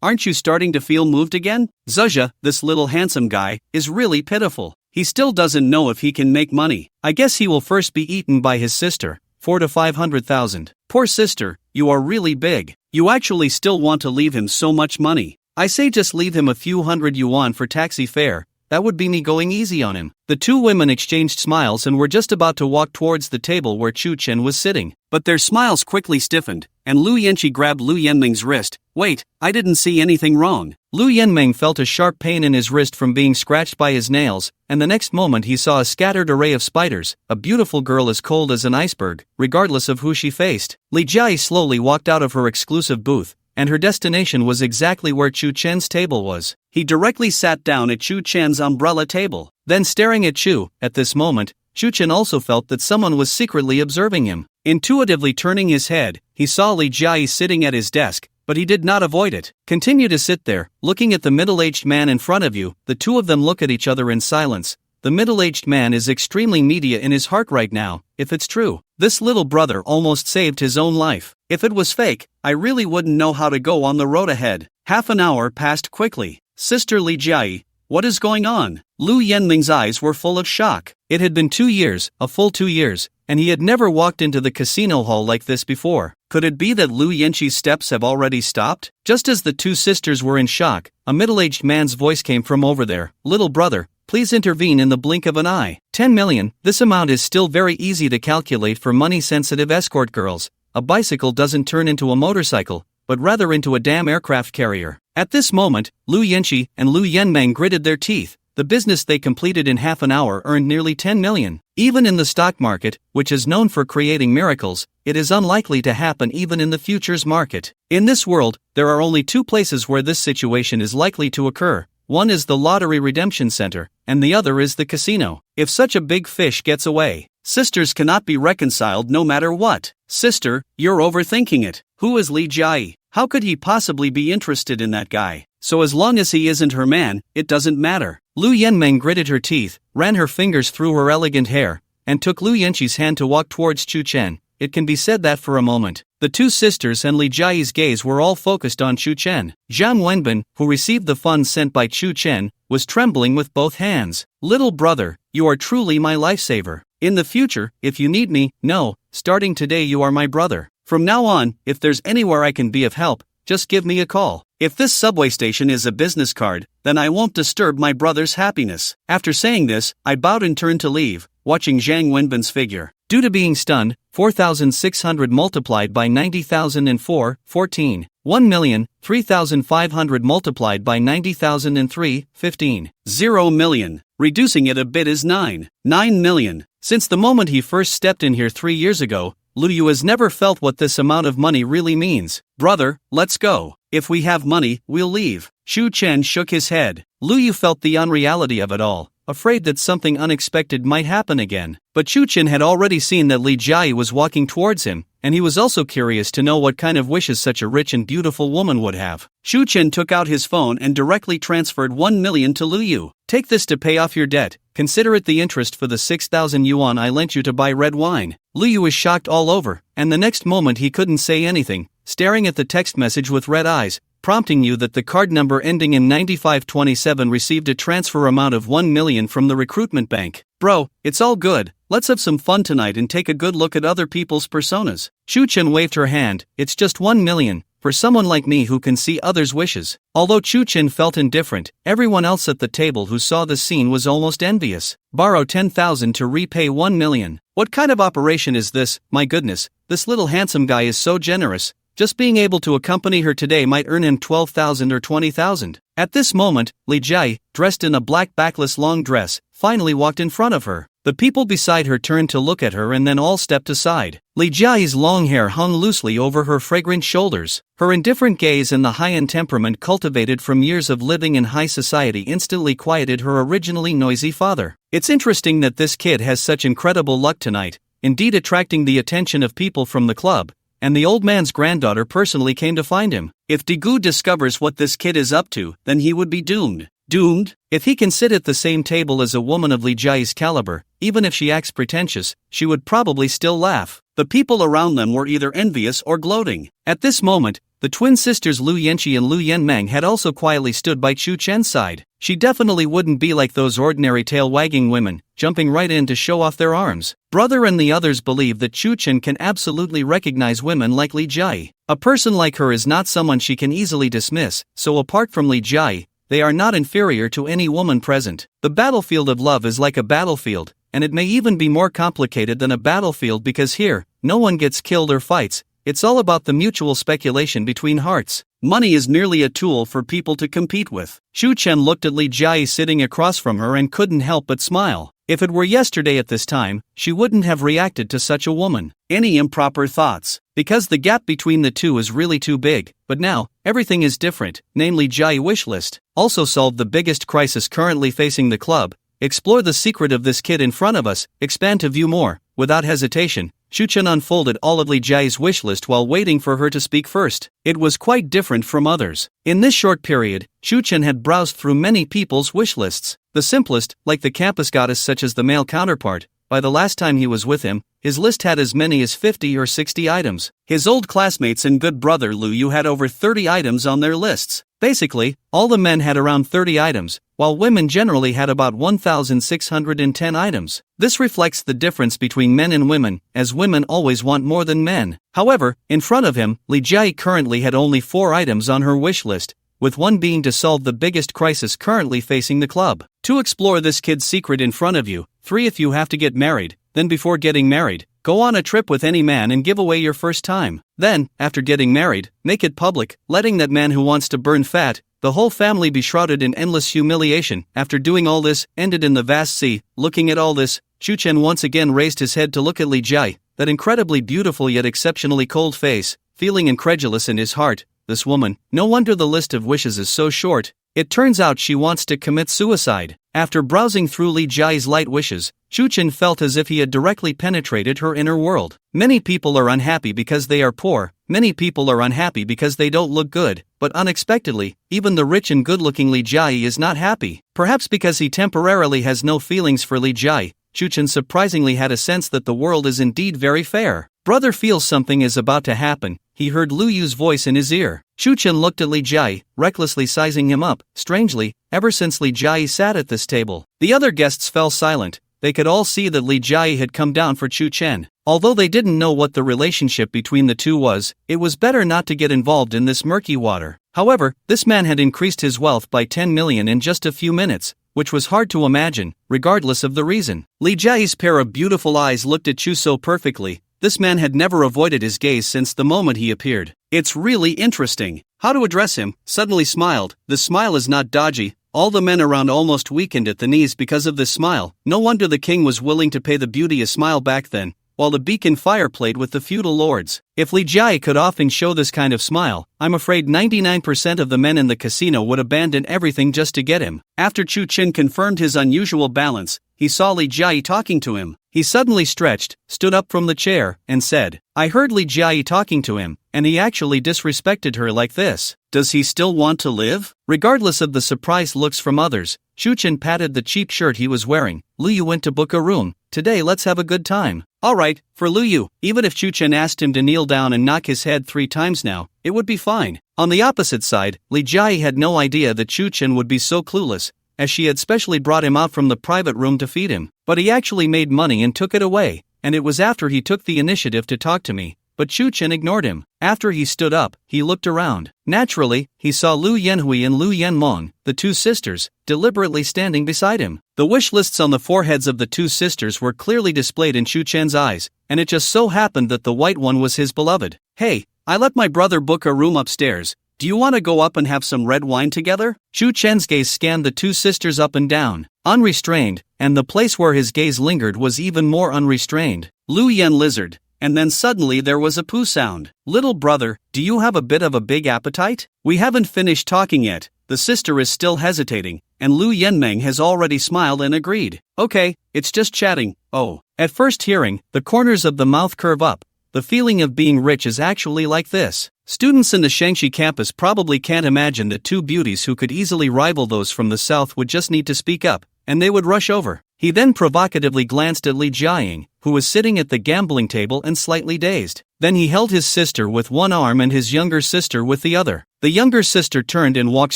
aren't you starting to feel moved again? Zuzha, this little handsome guy, is really pitiful. He still doesn't know if he can make money. I guess he will first be eaten by his sister. 4 to 500,000. Poor sister, you are really big. You actually still want to leave him so much money. I say just leave him a few hundred yuan for taxi fare. That would be me going easy on him. The 2 women exchanged smiles and were just about to walk towards the table where Chu Chen was sitting. But their smiles quickly stiffened, and Lu Yanqi grabbed Lu Yanmeng's wrist. "Wait, I didn't see anything wrong." Lu Yanmeng felt a sharp pain in his wrist from being scratched by his nails, and the next moment he saw a scattered array of spiders. A beautiful girl as cold as an iceberg, regardless of who she faced. Li Jai slowly walked out of her exclusive booth, and her destination was exactly where Chu Chen's table was. He directly sat down at Chu Chen's umbrella table. Then staring at Chu, at this moment, Chu Chen also felt that someone was secretly observing him. Intuitively turning his head, he saw Li Jai sitting at his desk, but he did not avoid it. Continue to sit there, looking at the middle-aged man in front of you. The 2 of them look at each other in silence. The middle-aged man is extremely media in his heart right now. If it's true, this little brother almost saved his own life. If it was fake, I really wouldn't know how to go on the road ahead. Half an hour passed quickly. Sister Li Jai, what is going on? Lu Yanming's eyes were full of shock. It had been 2 years, a full 2 years, and he had never walked into the casino hall like this before. Could it be that Lu Yanqi's steps have already stopped? Just as the 2 sisters were in shock, a middle-aged man's voice came from over there. "Little brother, please intervene in the blink of an eye." 10 million, this amount is still very easy to calculate for money-sensitive escort girls. A bicycle doesn't turn into a motorcycle, but rather into a damn aircraft carrier. At this moment, Lu Yanqi and Lu Yanmeng gritted their teeth. The business they completed in half an hour earned nearly 10 million. Even in the stock market, which is known for creating miracles, it is unlikely to happen even in the futures market. In this world, there are only 2 places where this situation is likely to occur. One is the lottery redemption center, and the other is the casino. If such a big fish gets away, Sisters cannot be reconciled no matter what. Sister, you're overthinking it. Who is Li Jia? How could he possibly be interested in that guy? So as long as he isn't her man, it doesn't matter. Lu Yanmeng gritted her teeth, ran her fingers through her elegant hair, and took Lu Yanqi's hand to walk towards Chu Chen. It can be said that for a moment, the two sisters and Li Jia's gaze were all focused on Chu Chen. Zhang Wenbin, who received the funds sent by Chu Chen, was trembling with both hands. Little brother, you are truly my lifesaver. In the future, if you need me, no, starting today you are my brother. From now on, if there's anywhere I can be of help, just give me a call. If this subway station is a business card, then I won't disturb my brother's happiness. After saying this, I bowed and turned to leave, watching Zhang Wenbin's figure. Due to being stunned, 4,600 multiplied by 90,004, 14. 1,000,000, 3,500 multiplied by 90,003, 15. 0 million. Reducing it a bit is 9 million. Since the moment he first stepped in here 3 years ago, Lu Yu has never felt what this amount of money really means. Brother, let's go. If we have money, we'll leave. Chu Chen shook his head. Lu Yu felt the unreality of it all, afraid that something unexpected might happen again. But Chu Chen had already seen that Li Jia was walking towards him, and he was also curious to know what kind of wishes such a rich and beautiful woman would have. Chu Chen took out his phone and directly transferred 1 million to Lu Yu. Take this to pay off your debt. Consider it the interest for the 6,000 yuan I lent you to buy red wine. Lu Yu was shocked all over, and the next moment he couldn't say anything, staring at the text message with red eyes, prompting you that the card number ending in 9527 received a transfer amount of 1 million from the recruitment bank. Bro, it's all good. Let's have some fun tonight and take a good look at other people's personas. Chu Chen waved her hand. It's just 1 million. For someone like me who can see others' wishes. Although Chu Chen felt indifferent, everyone else at the table who saw the scene was almost envious. Borrow 10,000 to repay 1 million. What kind of operation is this? My goodness, this little handsome guy is so generous. Just being able to accompany her today might earn him 12,000 or 20,000. At this moment, Li Jia, dressed in a black backless long dress, finally walked in front of her. The people beside her turned to look at her and then all stepped aside. Li Jia's long hair hung loosely over her fragrant shoulders. Her indifferent gaze and the high-end temperament cultivated from years of living in high society instantly quieted her originally noisy father. It's interesting that this kid has such incredible luck tonight, indeed attracting the attention of people from the club, and the old man's granddaughter personally came to find him. If Daegu discovers what this kid is up to, then he would be doomed. Doomed? If he can sit at the same table as a woman of Li Jia's caliber, even if she acts pretentious, she would probably still laugh. The people around them were either envious or gloating. At this moment, the twin sisters Lu Yanqi and Lu Yanmeng had also quietly stood by Chu Chen's side. She definitely wouldn't be like those ordinary tail-wagging women, jumping right in to show off their arms. Brother and the others believe that Chu Chen can absolutely recognize women like Li Jia. A person like her is not someone she can easily dismiss, so apart from Li Jia, they are not inferior to any woman present. The battlefield of love is like a battlefield, and it may even be more complicated than a battlefield because here, no one gets killed or fights. It's all about the mutual speculation between hearts. Money is merely a tool for people to compete with. Chu Chen looked at Li Jia sitting across from her and couldn't help but smile. If it were yesterday at this time, she wouldn't have reacted to such a woman. Any improper thoughts? Because the gap between the two is really too big, but now, everything is different, namely Jia wish list. Also solve the biggest crisis currently facing the club. Explore the secret of this kid in front of us, expand to view more. Without hesitation, Chu Chen unfolded all of Li Jia's wish list while waiting for her to speak first. It was quite different from others. In this short period, Chu Chen had browsed through many people's wish lists. The simplest, like the campus goddess such as the male counterpart, by the last time he was with him, his list had as many as 50 or 60 items. His old classmates and good brother Lu Yu had over 30 items on their lists. Basically, all the men had around 30 items, while women generally had about 1,610 items. This reflects the difference between men and women, as women always want more than men. However, in front of him, Li Jia currently had only 4 items on her wish list, with one being to solve the biggest crisis currently facing the club. 2. Explore this kid's secret in front of you. 3. If you have to get married, then before getting married, go on a trip with any man and give away your first time. Then, after getting married, make it public, letting that man who wants to burn fat, the whole family be shrouded in endless humiliation. After doing all this, ended in the vast sea. Looking at all this, Chu Chen once again raised his head to look at Li Jia, that incredibly beautiful yet exceptionally cold face, feeling incredulous in his heart. This woman, no wonder the list of wishes is so short. It turns out she wants to commit suicide. After browsing through Li Jia's light wishes, Chen felt as if he had directly penetrated her inner world. Many people are unhappy because they are poor, many people are unhappy because they don't look good, but unexpectedly, even the rich and good-looking Li Jia is not happy. Perhaps because he temporarily has no feelings for Li Jia, Chen surprisingly had a sense that the world is indeed very fair. Brother feels something is about to happen. He heard Lu Yu's voice in his ear. Chen looked at Li Jia, recklessly sizing him up. Strangely, ever since Li Jia sat at this table, the other guests fell silent. They could all see that Li Jia had come down for Chen. Although they didn't know what the relationship between the two was, it was better not to get involved in this murky water. However, this man had increased his wealth by 10 million in just a few minutes, which was hard to imagine, regardless of the reason. Li Jia's pair of beautiful eyes looked at Chu so perfectly. This man had never avoided his gaze since the moment he appeared. It's really interesting. How to address him? Suddenly smiled. The smile is not dodgy. All the men around almost weakened at the knees because of this smile. No wonder the king was willing to pay the beauty a smile back then, while the beacon fire played with the feudal lords. If Li Jia could often show this kind of smile, I'm afraid 99% of the men in the casino would abandon everything just to get him. After Chen confirmed his unusual balance, he saw Li Jia talking to him. He suddenly stretched, stood up from the chair, and said, I heard Li Jia talking to him, and he actually disrespected her like this. Does he still want to live? Regardless of the surprised looks from others, Chen patted the cheap shirt he was wearing. Lu Yu went to book a room. Today let's have a good time. Alright, for Lu Yu, even if Chen asked him to kneel down and knock his head 3 times now, it would be fine. On the opposite side, Li Jia had no idea that Chen would be so clueless, as she had specially brought him out from the private room to feed him. But he actually made money and took it away, and it was after he took the initiative to talk to me. But Chen ignored him. After he stood up, he looked around. Naturally, he saw Lu Yanhui and Lu Yanmong, the two sisters, deliberately standing beside him. The wish lists on the foreheads of the two sisters were clearly displayed in Chen's eyes, and it just so happened that the white one was his beloved. Hey, I let my brother book a room upstairs. Do you want to go up and have some red wine together? Chen's gaze scanned the two sisters up and down, unrestrained, and the place where his gaze lingered was even more unrestrained. Lu Yan lizard. And then suddenly there was a poo sound. Little brother, do you have a bit of a big appetite? We haven't finished talking yet. The sister is still hesitating, and Lu Yanmeng has already smiled and agreed. Okay, it's just chatting. Oh. At first hearing, the corners of the mouth curve up. The feeling of being rich is actually like this. Students in the Shangxi campus probably can't imagine that two beauties who could easily rival those from the south would just need to speak up, and they would rush over. He then provocatively glanced at Li Jiaying, who was sitting at the gambling table and slightly dazed. Then he held his sister with one arm and his younger sister with the other. The younger sister turned and walked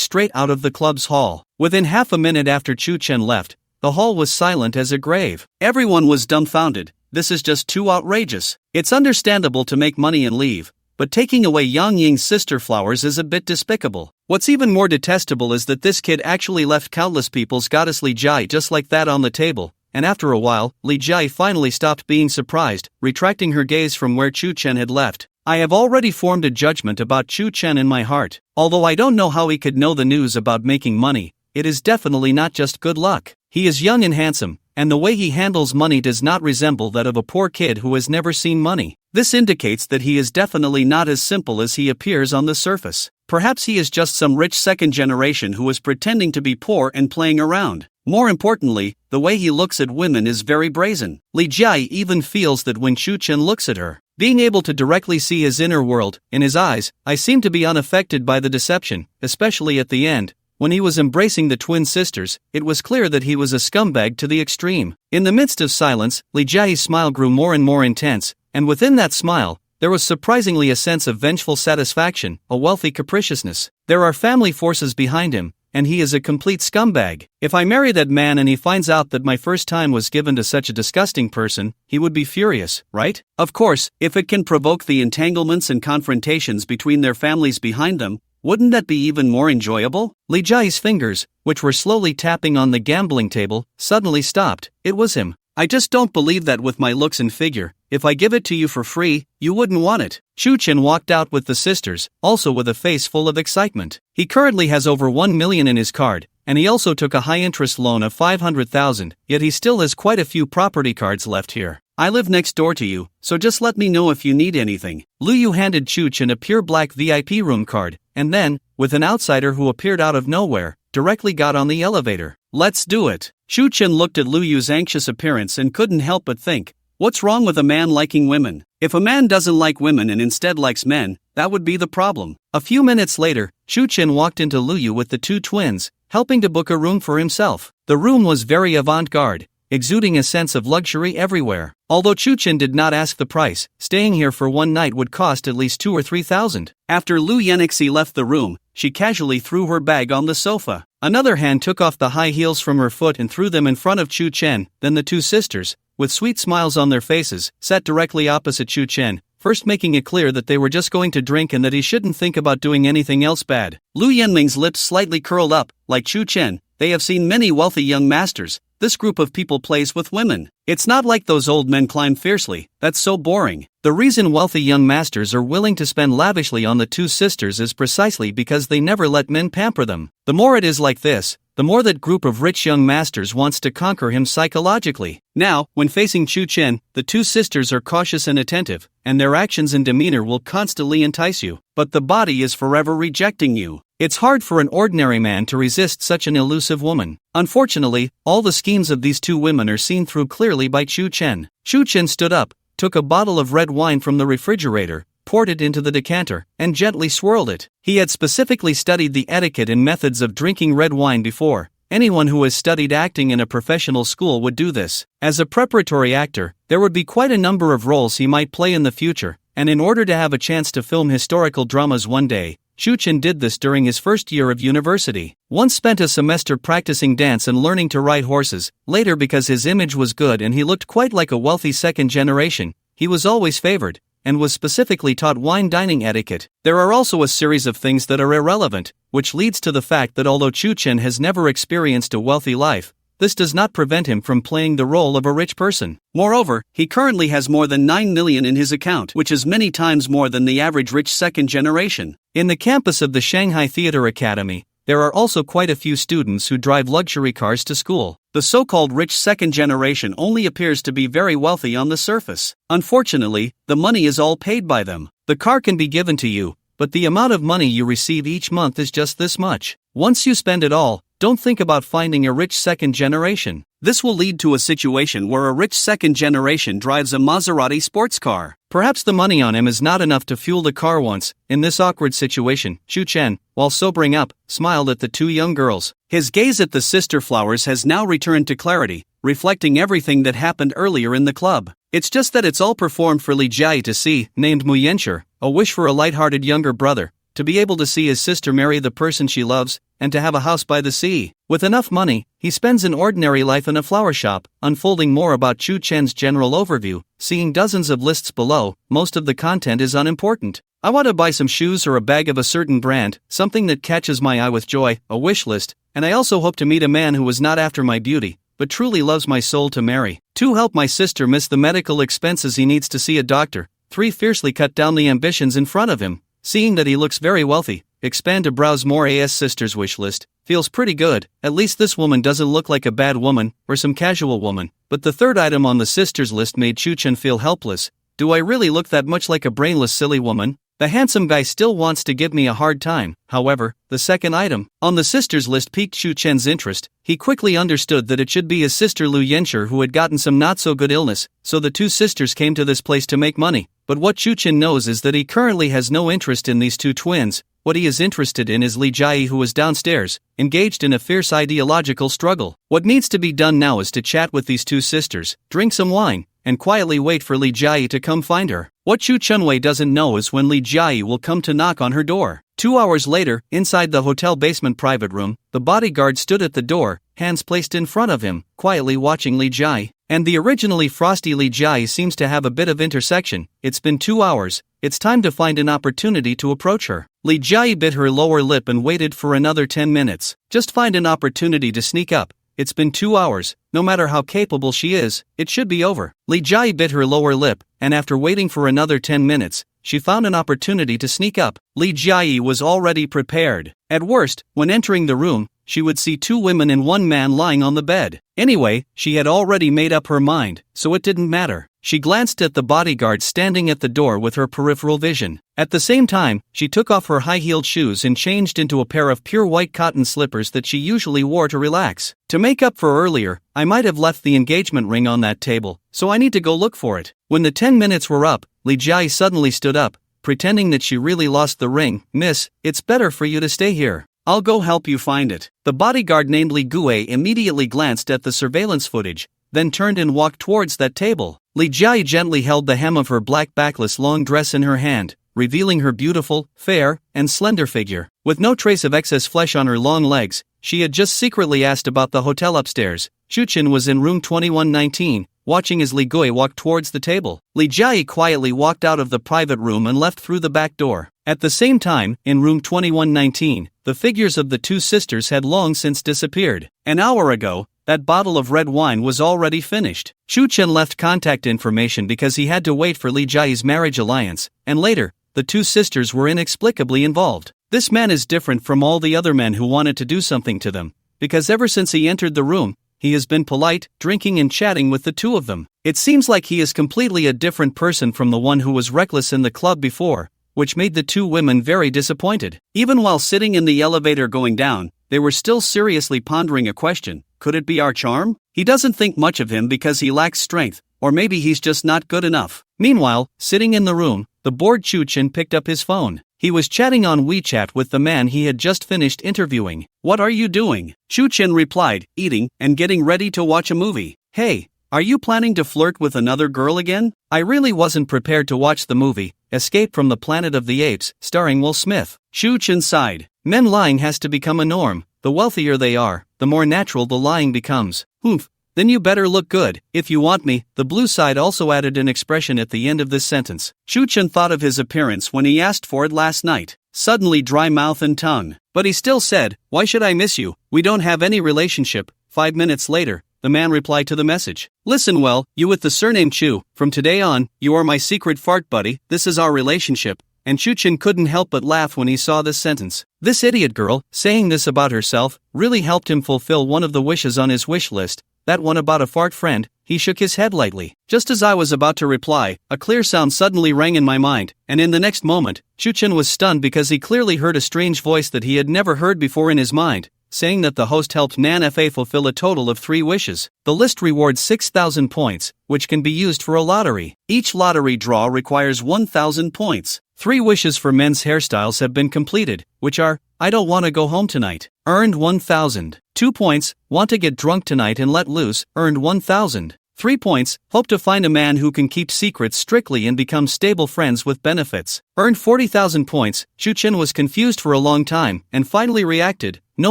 straight out of the club's hall. Within half a minute after Chen left, the hall was silent as a grave. Everyone was dumbfounded. This is just too outrageous. It's understandable to make money and leave, but taking away Yang Ying's sister flowers is a bit despicable. What's even more detestable is that this kid actually left countless people's goddess Li Jia just like that on the table, and after a while, Li Jia finally stopped being surprised, retracting her gaze from where Chen had left. I have already formed a judgment about Chen in my heart. Although I don't know how he could know the news about making money, it is definitely not just good luck. He is young and handsome, and the way he handles money does not resemble that of a poor kid who has never seen money. This indicates that he is definitely not as simple as he appears on the surface. Perhaps he is just some rich second generation who is pretending to be poor and playing around. More importantly, the way he looks at women is very brazen. Li Jia even feels that when Chen looks at her, being able to directly see his inner world, in his eyes, I seem to be unaffected by the deception, especially at the end. When he was embracing the twin sisters, it was clear that he was a scumbag to the extreme. In the midst of silence, Li Jia's smile grew more and more intense, and within that smile, there was surprisingly a sense of vengeful satisfaction, a wealthy capriciousness. There are family forces behind him, and he is a complete scumbag. If I marry that man and he finds out that my first time was given to such a disgusting person, he would be furious, right? Of course, if it can provoke the entanglements and confrontations between their families behind them, wouldn't that be even more enjoyable? Li Jia's fingers, which were slowly tapping on the gambling table, suddenly stopped. It was him. I just don't believe that with my looks and figure. If I give it to you for free, you wouldn't want it. Chen walked out with the sisters, also with a face full of excitement. He currently has over 1 million in his card, and he also took a high-interest loan of 500,000, yet he still has quite a few property cards left here. I live next door to you, so just let me know if you need anything. Liu handed Chu Chen a pure black VIP room card, and then, with an outsider who appeared out of nowhere, directly got on the elevator. Let's do it. Chu Chen looked at Liu's anxious appearance and couldn't help but think, what's wrong with a man liking women? If a man doesn't like women and instead likes men, that would be the problem. A few minutes later, Chu Chen walked into Liu with the two twins, helping to book a room for himself. The room was very avant-garde, exuding a sense of luxury everywhere. Although Chu Chen did not ask the price, staying here for one night would cost at least 2,000 or 3,000. After Liu Yanxi left the room, she casually threw her bag on the sofa. Another hand took off the high heels from her foot and threw them in front of Chu Chen. Then the two sisters, with sweet smiles on their faces, sat directly opposite Chu Chen, first making it clear that they were just going to drink and that he shouldn't think about doing anything else bad. Liu Yanming's lips slightly curled up. Like Chu Chen, they have seen many wealthy young masters. This group of people plays with women. It's not like those old men climb fiercely, that's so boring. The reason wealthy young masters are willing to spend lavishly on the two sisters is precisely because they never let men pamper them. The more it is like this, the more that group of rich young masters wants to conquer him psychologically. Now, when facing Chu Chen, the two sisters are cautious and attentive, and their actions and demeanor will constantly entice you. But the body is forever rejecting you. It's hard for an ordinary man to resist such an elusive woman. Unfortunately, all the schemes of these two women are seen through clearly by Chu Chen. Chu Chen stood up, took a bottle of red wine from the refrigerator, poured it into the decanter, and gently swirled it. He had specifically studied the etiquette and methods of drinking red wine before. Anyone who has studied acting in a professional school would do this. As a preparatory actor, there would be quite a number of roles he might play in the future, and in order to have a chance to film historical dramas one day, Chu Chen did this during his first year of university. Once spent a semester practicing dance and learning to ride horses. Later, because his image was good and he looked quite like a wealthy second generation, he was always favored, and was specifically taught wine dining etiquette. There are also a series of things that are irrelevant, which leads to the fact that although Chu Chen has never experienced a wealthy life, this does not prevent him from playing the role of a rich person. Moreover, he currently has more than 9 million in his account, which is many times more than the average rich second generation. In the campus of the Shanghai Theater Academy, there are also quite a few students who drive luxury cars to school. The so-called rich second generation only appears to be very wealthy on the surface. Unfortunately, the money is all paid by them. The car can be given to you, but the amount of money you receive each month is just this much. Once you spend it all, don't think about finding a rich second generation. This will lead to a situation where a rich second generation drives a Maserati sports car. Perhaps the money on him is not enough to fuel the car once. In this awkward situation, Chu Chen, while sobering up, smiled at the two young girls. His gaze at the sister flowers has now returned to clarity, reflecting everything that happened earlier in the club. It's just that it's all performed for Li Jiai to see, named Mu Yanshi, a wish for a light-hearted younger brother, to be able to see his sister marry the person she loves, and to have a house by the sea. With enough money, he spends an ordinary life in a flower shop. Unfolding more about Chu Chen's general overview, seeing dozens of lists below, most of the content is unimportant. I want to buy some shoes or a bag of a certain brand, something that catches my eye with joy, a wish list, and I also hope to meet a man who is not after my beauty, but truly loves my soul to marry. 2. Help my sister miss the medical expenses he needs to see a doctor. 3. Fiercely cut down the ambitions in front of him. Seeing that he looks very wealthy, expand to browse more. AS sister's wish list. Feels pretty good, at least this woman doesn't look like a bad woman, or some casual woman. But the third item on the sisters list made Chu Chen feel helpless. Do I really look that much like a brainless silly woman? The handsome guy still wants to give me a hard time. However, the second item on the sisters list piqued Chu Chen's interest. He quickly understood that it should be his sister Liu Yanshi who had gotten some not-so-good illness, so the two sisters came to this place to make money. But what Chu Chen knows is that he currently has no interest in these two twins. What he is interested in is Li Jiai, who is downstairs, engaged in a fierce ideological struggle. What needs to be done now is to chat with these two sisters, drink some wine, and quietly wait for Li Jiai to come find her. What Chu Chenwei doesn't know is when Li Jiai will come to knock on her door. 2 hours later, inside the hotel basement private room, the bodyguard stood at the door, hands placed in front of him, quietly watching Li Jiai. And the originally frosty Li Jiai seems to have a bit of intersection. It's been 2 hours, it's time to find an opportunity to approach her. Li Jiai bit her lower lip and waited for another 10 minutes. Just find an opportunity to sneak up. It's been 2 hours, no matter how capable she is, it should be over. Li Jiai bit her lower lip, and after waiting for another 10 minutes, she found an opportunity to sneak up. Li Jiayi was already prepared. At worst, when entering the room, she would see 2 women and 1 man lying on the bed. Anyway, she had already made up her mind, so it didn't matter. She glanced at the bodyguard standing at the door with her peripheral vision. At the same time, she took off her high-heeled shoes and changed into a pair of pure white cotton slippers that she usually wore to relax. To make up for earlier, I might have left the engagement ring on that table, so I need to go look for it. When the 10 minutes were up, Li Jiayi suddenly stood up, pretending that she really lost the ring. "Miss, it's better for you to stay here. I'll go help you find it." The bodyguard named Li Guei immediately glanced at the surveillance footage, then turned and walked towards that table. Li Jiayi gently held the hem of her black backless long dress in her hand, revealing her beautiful, fair, and slender figure. With no trace of excess flesh on her long legs, she had just secretly asked about the hotel upstairs. Chen was in room 2119, watching as Li Guei walked towards the table. Li Jiayi quietly walked out of the private room and left through the back door. At the same time, in room 2119, the figures of the 2 sisters had long since disappeared. An hour ago, that bottle of red wine was already finished. Chen left contact information because he had to wait for Li Jiayi's marriage alliance, and later, the 2 sisters were inexplicably involved. This man is different from all the other men who wanted to do something to them, because ever since he entered the room, he has been polite, drinking and chatting with the 2 of them. It seems like he is completely a different person from the one who was reckless in the club before, which made the 2 women very disappointed. Even while sitting in the elevator going down, they were still seriously pondering a question: could it be our charm? He doesn't think much of him because he lacks strength, or maybe he's just not good enough. Meanwhile, sitting in the room, the bored Chen picked up his phone. He was chatting on WeChat with the man he had just finished interviewing. "What are you doing?" Chen replied, "Eating, and getting ready to watch a movie." "Hey, are you planning to flirt with another girl again?" "I really wasn't prepared to watch the movie, Escape from the Planet of the Apes, starring Will Smith." Chen sighed. Men lying has to become a norm. The wealthier they are, the more natural the lying becomes. "Humph, then you better look good, if you want me." The blue side also added an expression at the end of this sentence. Chen thought of his appearance when he asked for it last night. Suddenly dry mouth and tongue. But he still said, "Why should I miss you? We don't have any relationship." 5 minutes later, the man replied to the message. "Listen well, you with the surname Chu, from today on, you are my secret fart buddy, this is our relationship." And Chen couldn't help but laugh when he saw this sentence. This idiot girl, saying this about herself, really helped him fulfill one of the wishes on his wish list, that one about a fart friend. He shook his head lightly. Just as I was about to reply, a clear sound suddenly rang in my mind, and in the next moment, Chen was stunned because he clearly heard a strange voice that he had never heard before in his mind, saying that the host helped Nan Fa fulfill a total of 3 wishes. The list rewards 6,000 points, which can be used for a lottery. Each lottery draw requires 1,000 points. 3 wishes for men's hairstyles have been completed, which are: I don't want to go home tonight, earned 1,000. 2 points, want to get drunk tonight and let loose, earned 1,000. 3 points, hope to find a man who can keep secrets strictly and become stable friends with benefits, earned 40,000 points. Chen was confused for a long time, and finally reacted. No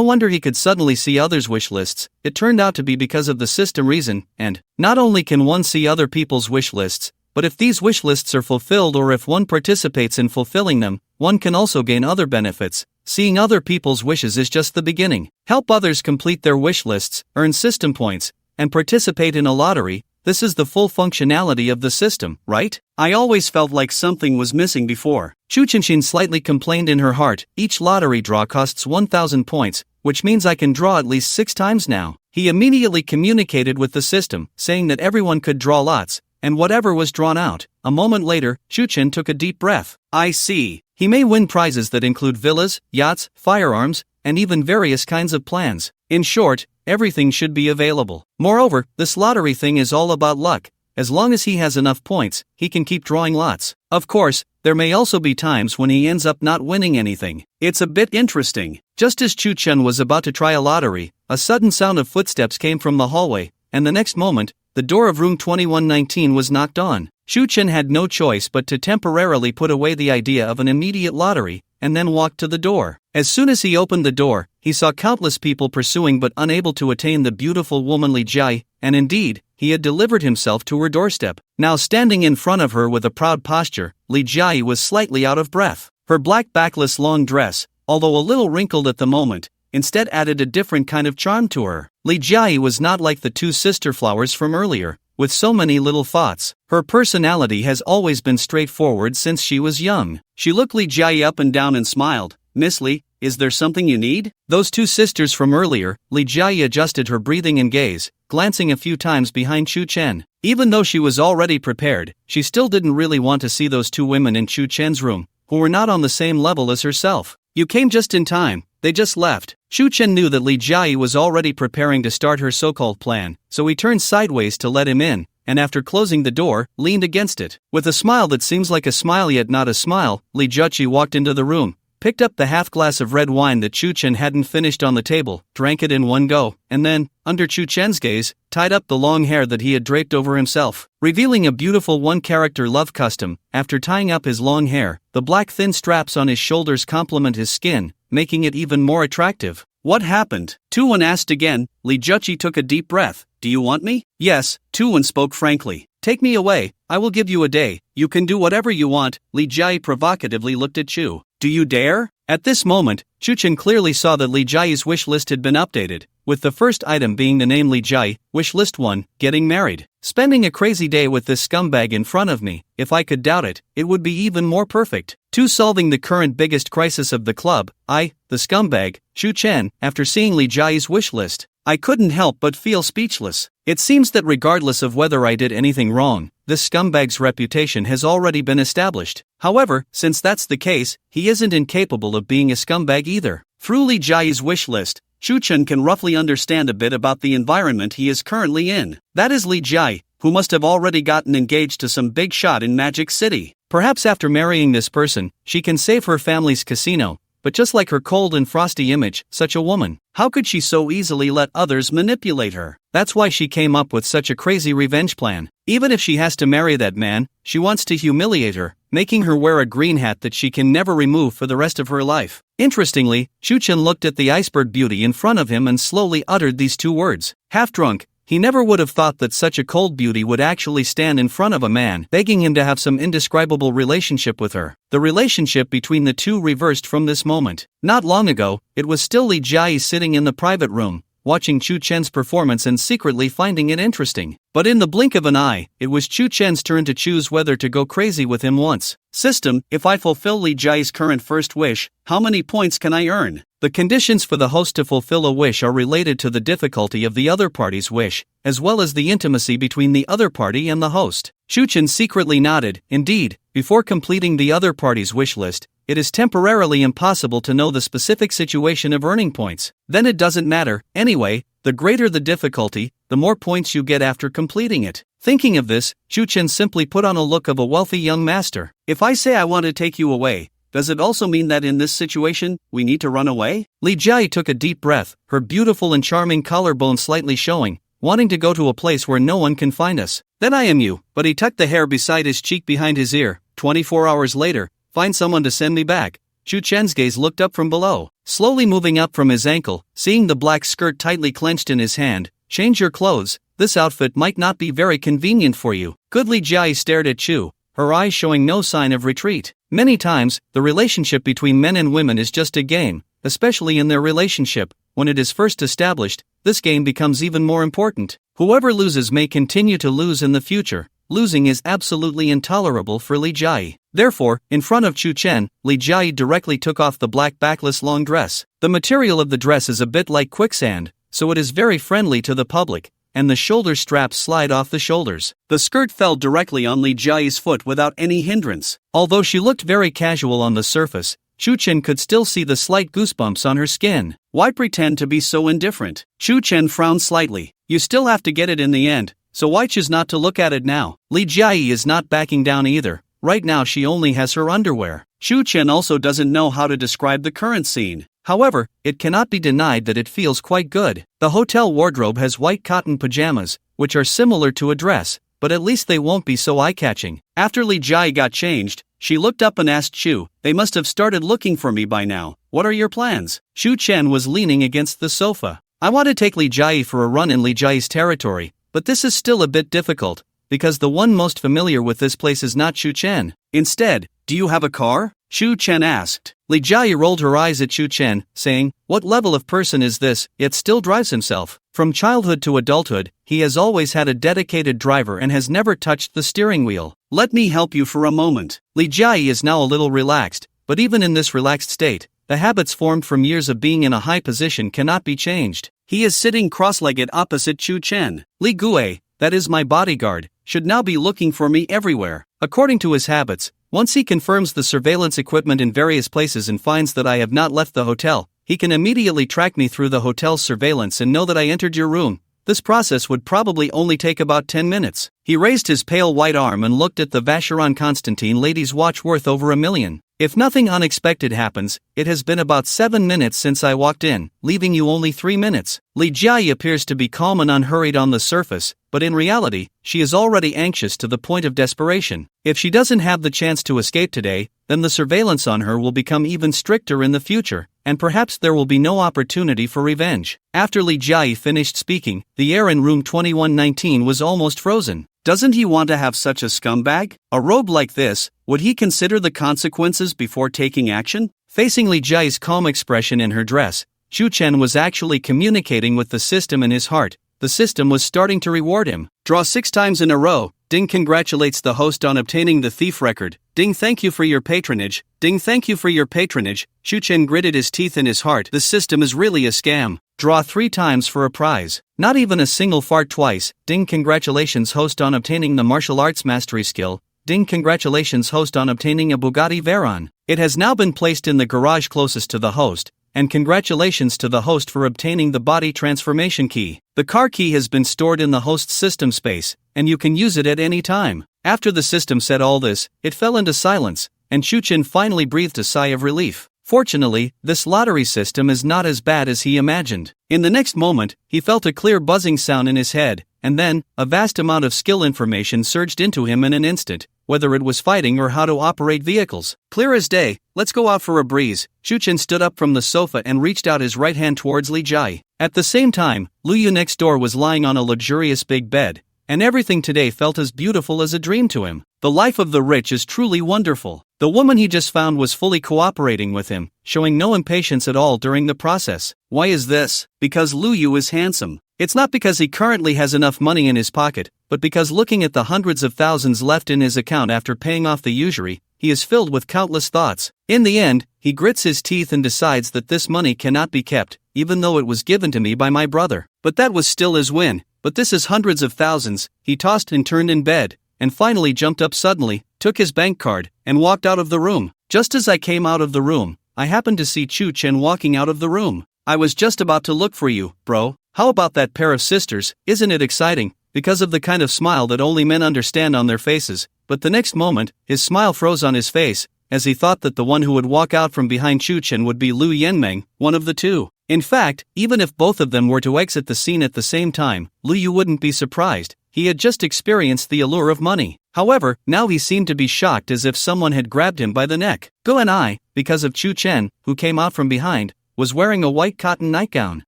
wonder he could suddenly see others' wish lists. It turned out to be because of the system reason, and not only can one see other people's wish lists, but if these wish lists are fulfilled or if one participates in fulfilling them, one can also gain other benefits. Seeing other people's wishes is just the beginning. Help others complete their wish lists, earn system points, and participate in a lottery. This is the full functionality of the system, right? I always felt like something was missing before. Chen slightly complained in her heart. Each lottery draw costs 1,000 points, which means I can draw at least 6 times now. He immediately communicated with the system, saying that everyone could draw lots, and whatever was drawn out. A moment later, Chen took a deep breath. I see. He may win prizes that include villas, yachts, firearms, and even various kinds of plans. In short, everything should be available. Moreover, this lottery thing is all about luck. As long as he has enough points, he can keep drawing lots. Of course, there may also be times when he ends up not winning anything. It's a bit interesting. Just as Chen was about to try a lottery, a sudden sound of footsteps came from the hallway, and the next moment, the door of room 2119 was knocked on. Chen had no choice but to temporarily put away the idea of an immediate lottery, and then walked to the door. As soon as he opened the door, he saw countless people pursuing but unable to attain the beautiful woman Li Jiayi, and indeed, he had delivered himself to her doorstep. Now standing in front of her with a proud posture, Li Jiayi was slightly out of breath. Her black backless long dress, although a little wrinkled at the moment, instead added a different kind of charm to her. Li Jiayi was not like the 2 sister flowers from earlier. with so many little thoughts. Her personality has always been straightforward since she was young. She looked Li Jiayi up and down and smiled. "Miss Li, is there something you need?" Those two sisters from earlier. Li Jiayi adjusted her breathing and gaze, glancing a few times behind Chu Chen. Even though she was already prepared, she still didn't really want to see those two women in Chu Chen's room, who were not on the same level as herself. "You came just in time, they just left." Chu Chen knew that Li Jiayi was already preparing to start her so-called plan, so he turned sideways to let him in, and after closing the door, leaned against it. With a smile that seems like a smile yet not a smile, Li Jiayi walked into the room, picked up the half glass of red wine that Chu Chen hadn't finished on the table, drank it in one go, and then, under Chu Chen's gaze, tied up the long hair that he had draped over himself, revealing a beautiful one-character love custom. After tying up his long hair, the black thin straps on his shoulders complement his skin, making it even more attractive. "What happened?" Tu-Wen asked again. Li Jiayi took a deep breath. "Do you want me?" "Yes," Tu-Wen spoke frankly. "Take me away, I will give you a day, you can do whatever you want." Li Jiayi provocatively looked at Chu. "Do you dare?" At this moment, Chu Chen clearly saw that Li Jiayi's wish list had been updated, with the first item being the name Li Jiayi. Wish list 1, getting married. "Spending a crazy day with this scumbag in front of me. If I could doubt it, it would be even more perfect. 2. Solving the current biggest crisis of the club. I, the scumbag, Chu Chen." After seeing Li Jiayi's wish list, I couldn't help but feel speechless. It seems that regardless of whether I did anything wrong, this scumbag's reputation has already been established. However, since that's the case, he isn't incapable of being a scumbag either. Through Li Jiayi's wish list, Chu Chen can roughly understand a bit about the environment he is currently in. That is Li Jiayi, who must have already gotten engaged to some big shot in Magic City. Perhaps after marrying this person, she can save her family's casino. But just like her cold and frosty image, such a woman, how could she so easily let others manipulate her? That's why she came up with such a crazy revenge plan. Even if she has to marry that man, she wants to humiliate her, making her wear a green hat that she can never remove for the rest of her life. Interestingly, Chu Chen looked at the iceberg beauty in front of him and slowly uttered these two words. Half drunk, he never would have thought that such a cold beauty would actually stand in front of a man, begging him to have some indescribable relationship with her. The relationship between the two reversed from this moment. Not long ago, it was still Li Jiayi sitting in the private room, watching Chu Chen's performance and secretly finding it interesting. But in the blink of an eye, it was Chu Chen's turn to choose whether to go crazy with him once. System, if I fulfill Li Jiayi's current first wish, how many points can I earn? The conditions for the host to fulfill a wish are related to the difficulty of the other party's wish, as well as the intimacy between the other party and the host. Chu Chen secretly nodded. Indeed, before completing the other party's wish list, it is temporarily impossible to know the specific situation of earning points. Then it doesn't matter. Anyway, the greater the difficulty, the more points you get after completing it. Thinking of this, Chu Chen simply put on a look of a wealthy young master. If I say I want to take you away, does it also mean that in this situation, we need to run away? Li Jiayi took a deep breath, her beautiful and charming collarbone slightly showing, wanting to go to a place where no one can find us. Then I am you. But he tucked the hair beside his cheek behind his ear. 24 hours later, find someone to send me back. Chu Chen's gaze looked up from below, slowly moving up from his ankle, seeing the black skirt tightly clenched in his hand. Change your clothes, this outfit might not be very convenient for you. Good. Li Jiayi stared at Chu, her eyes showing no sign of retreat. Many times, the relationship between men and women is just a game, especially in their relationship. When it is first established, this game becomes even more important. Whoever loses may continue to lose in the future. Losing is absolutely intolerable for Li Jiayi. Therefore, in front of Chu Chen, Li Jiayi directly took off the black backless long dress. The material of the dress is a bit like quicksand, so it is very friendly to the public, and the shoulder straps slide off the shoulders. The skirt fell directly on Li Jiayi's foot without any hindrance. Although she looked very casual on the surface, Chu Chen could still see the slight goosebumps on her skin. Why pretend to be so indifferent? Chu Chen frowned slightly. You still have to get it in the end, so why choose not to look at it now? Li Jiayi is not backing down either. Right now she only has her underwear. Chu Chen also doesn't know how to describe the current scene. However, it cannot be denied that it feels quite good. The hotel wardrobe has white cotton pajamas, which are similar to a dress, but at least they won't be so eye-catching. After Li Jiayi got changed, she looked up and asked Chu, they must have started looking for me by now. What are your plans? Chu Chen was leaning against the sofa. I want to take Li Jiayi for a run in Li Jiayi's territory, but this is still a bit difficult, because the one most familiar with this place is not Chu Chen. Instead, do you have a car? Chu Chen asked. Li Jiayi rolled her eyes at Chu Chen, saying, "What level of person is this, yet still drives himself? From childhood to adulthood, he has always had a dedicated driver and has never touched the steering wheel. Let me help you for a moment." Li Jiayi is now a little relaxed, but even in this relaxed state, the habits formed from years of being in a high position cannot be changed. He is sitting cross-legged opposite Chu Chen. Li Guo, that is my bodyguard, should now be looking for me everywhere. According to his habits, once he confirms the surveillance equipment in various places and finds that I have not left the hotel, he can immediately track me through the hotel's surveillance and know that I entered your room. This process would probably only take about 10 minutes. He raised his pale white arm and looked at the Vacheron Constantine lady's watch worth over $1 million. If nothing unexpected happens, it has been about 7 minutes since I walked in, leaving you only 3 minutes. Li Jiayi appears to be calm and unhurried on the surface, but in reality, she is already anxious to the point of desperation. If she doesn't have the chance to escape today, then the surveillance on her will become even stricter in the future, and perhaps there will be no opportunity for revenge. After Li Jiayi finished speaking, the air in room 2119 was almost frozen. Doesn't he want to have such a scumbag? A robe like this, would he consider the consequences before taking action? Facing Li Jiayi's calm expression in her dress, Chu Chen was actually communicating with the system in his heart. The system was starting to reward him. Draw 6 times in a row. Ding congratulates the host on obtaining the thief record. Ding thank you for your patronage. Ding thank you for your patronage. Chu Chen gritted his teeth in his heart. The system is really a scam. Draw 3 times for a prize. Not even a single fart twice. Ding congratulations host on obtaining the martial arts mastery skill. Ding congratulations host on obtaining a Bugatti Veyron. It has now been placed in the garage closest to the host, and congratulations to the host for obtaining the body transformation key. The car key has been stored in the host's system space, and you can use it at any time. After the system said all this, it fell into silence, and Chu Chen finally breathed a sigh of relief. Fortunately, this lottery system is not as bad as he imagined. In the next moment, he felt a clear buzzing sound in his head, and then, a vast amount of skill information surged into him in an instant, whether it was fighting or how to operate vehicles. Clear as day. Let's go out for a breeze. Chu Chen stood up from the sofa and reached out his right hand towards Li Jiayi. At the same time, Lu Yu next door was lying on a luxurious big bed, and everything today felt as beautiful as a dream to him. The life of the rich is truly wonderful. The woman he just found was fully cooperating with him, showing no impatience at all during the process. Why is this? Because Lu Yu is handsome. It's not because he currently has enough money in his pocket, but because looking at the hundreds of thousands left in his account after paying off the usury, he is filled with countless thoughts. In the end, he grits his teeth and decides that this money cannot be kept, even though it was given to me by my brother. But that was still his win. But this is hundreds of thousands. He tossed and turned in bed, and finally jumped up suddenly, took his bank card, and walked out of the room. Just as I came out of the room, I happened to see Chu Chen walking out of the room. I was just about to look for you, bro. How about that pair of sisters? Isn't it exciting? Because of the kind of smile that only men understand on their faces. But the next moment, his smile froze on his face, as he thought that the one who would walk out from behind Chu Chen would be Lu Yenmeng, one of the two. In fact, even if both of them were to exit the scene at the same time, Lu Yu wouldn't be surprised. He had just experienced the allure of money. However, now he seemed to be shocked as if someone had grabbed him by the neck. Gu and I, because of Chu Chen, who came out from behind, was wearing a white cotton nightgown.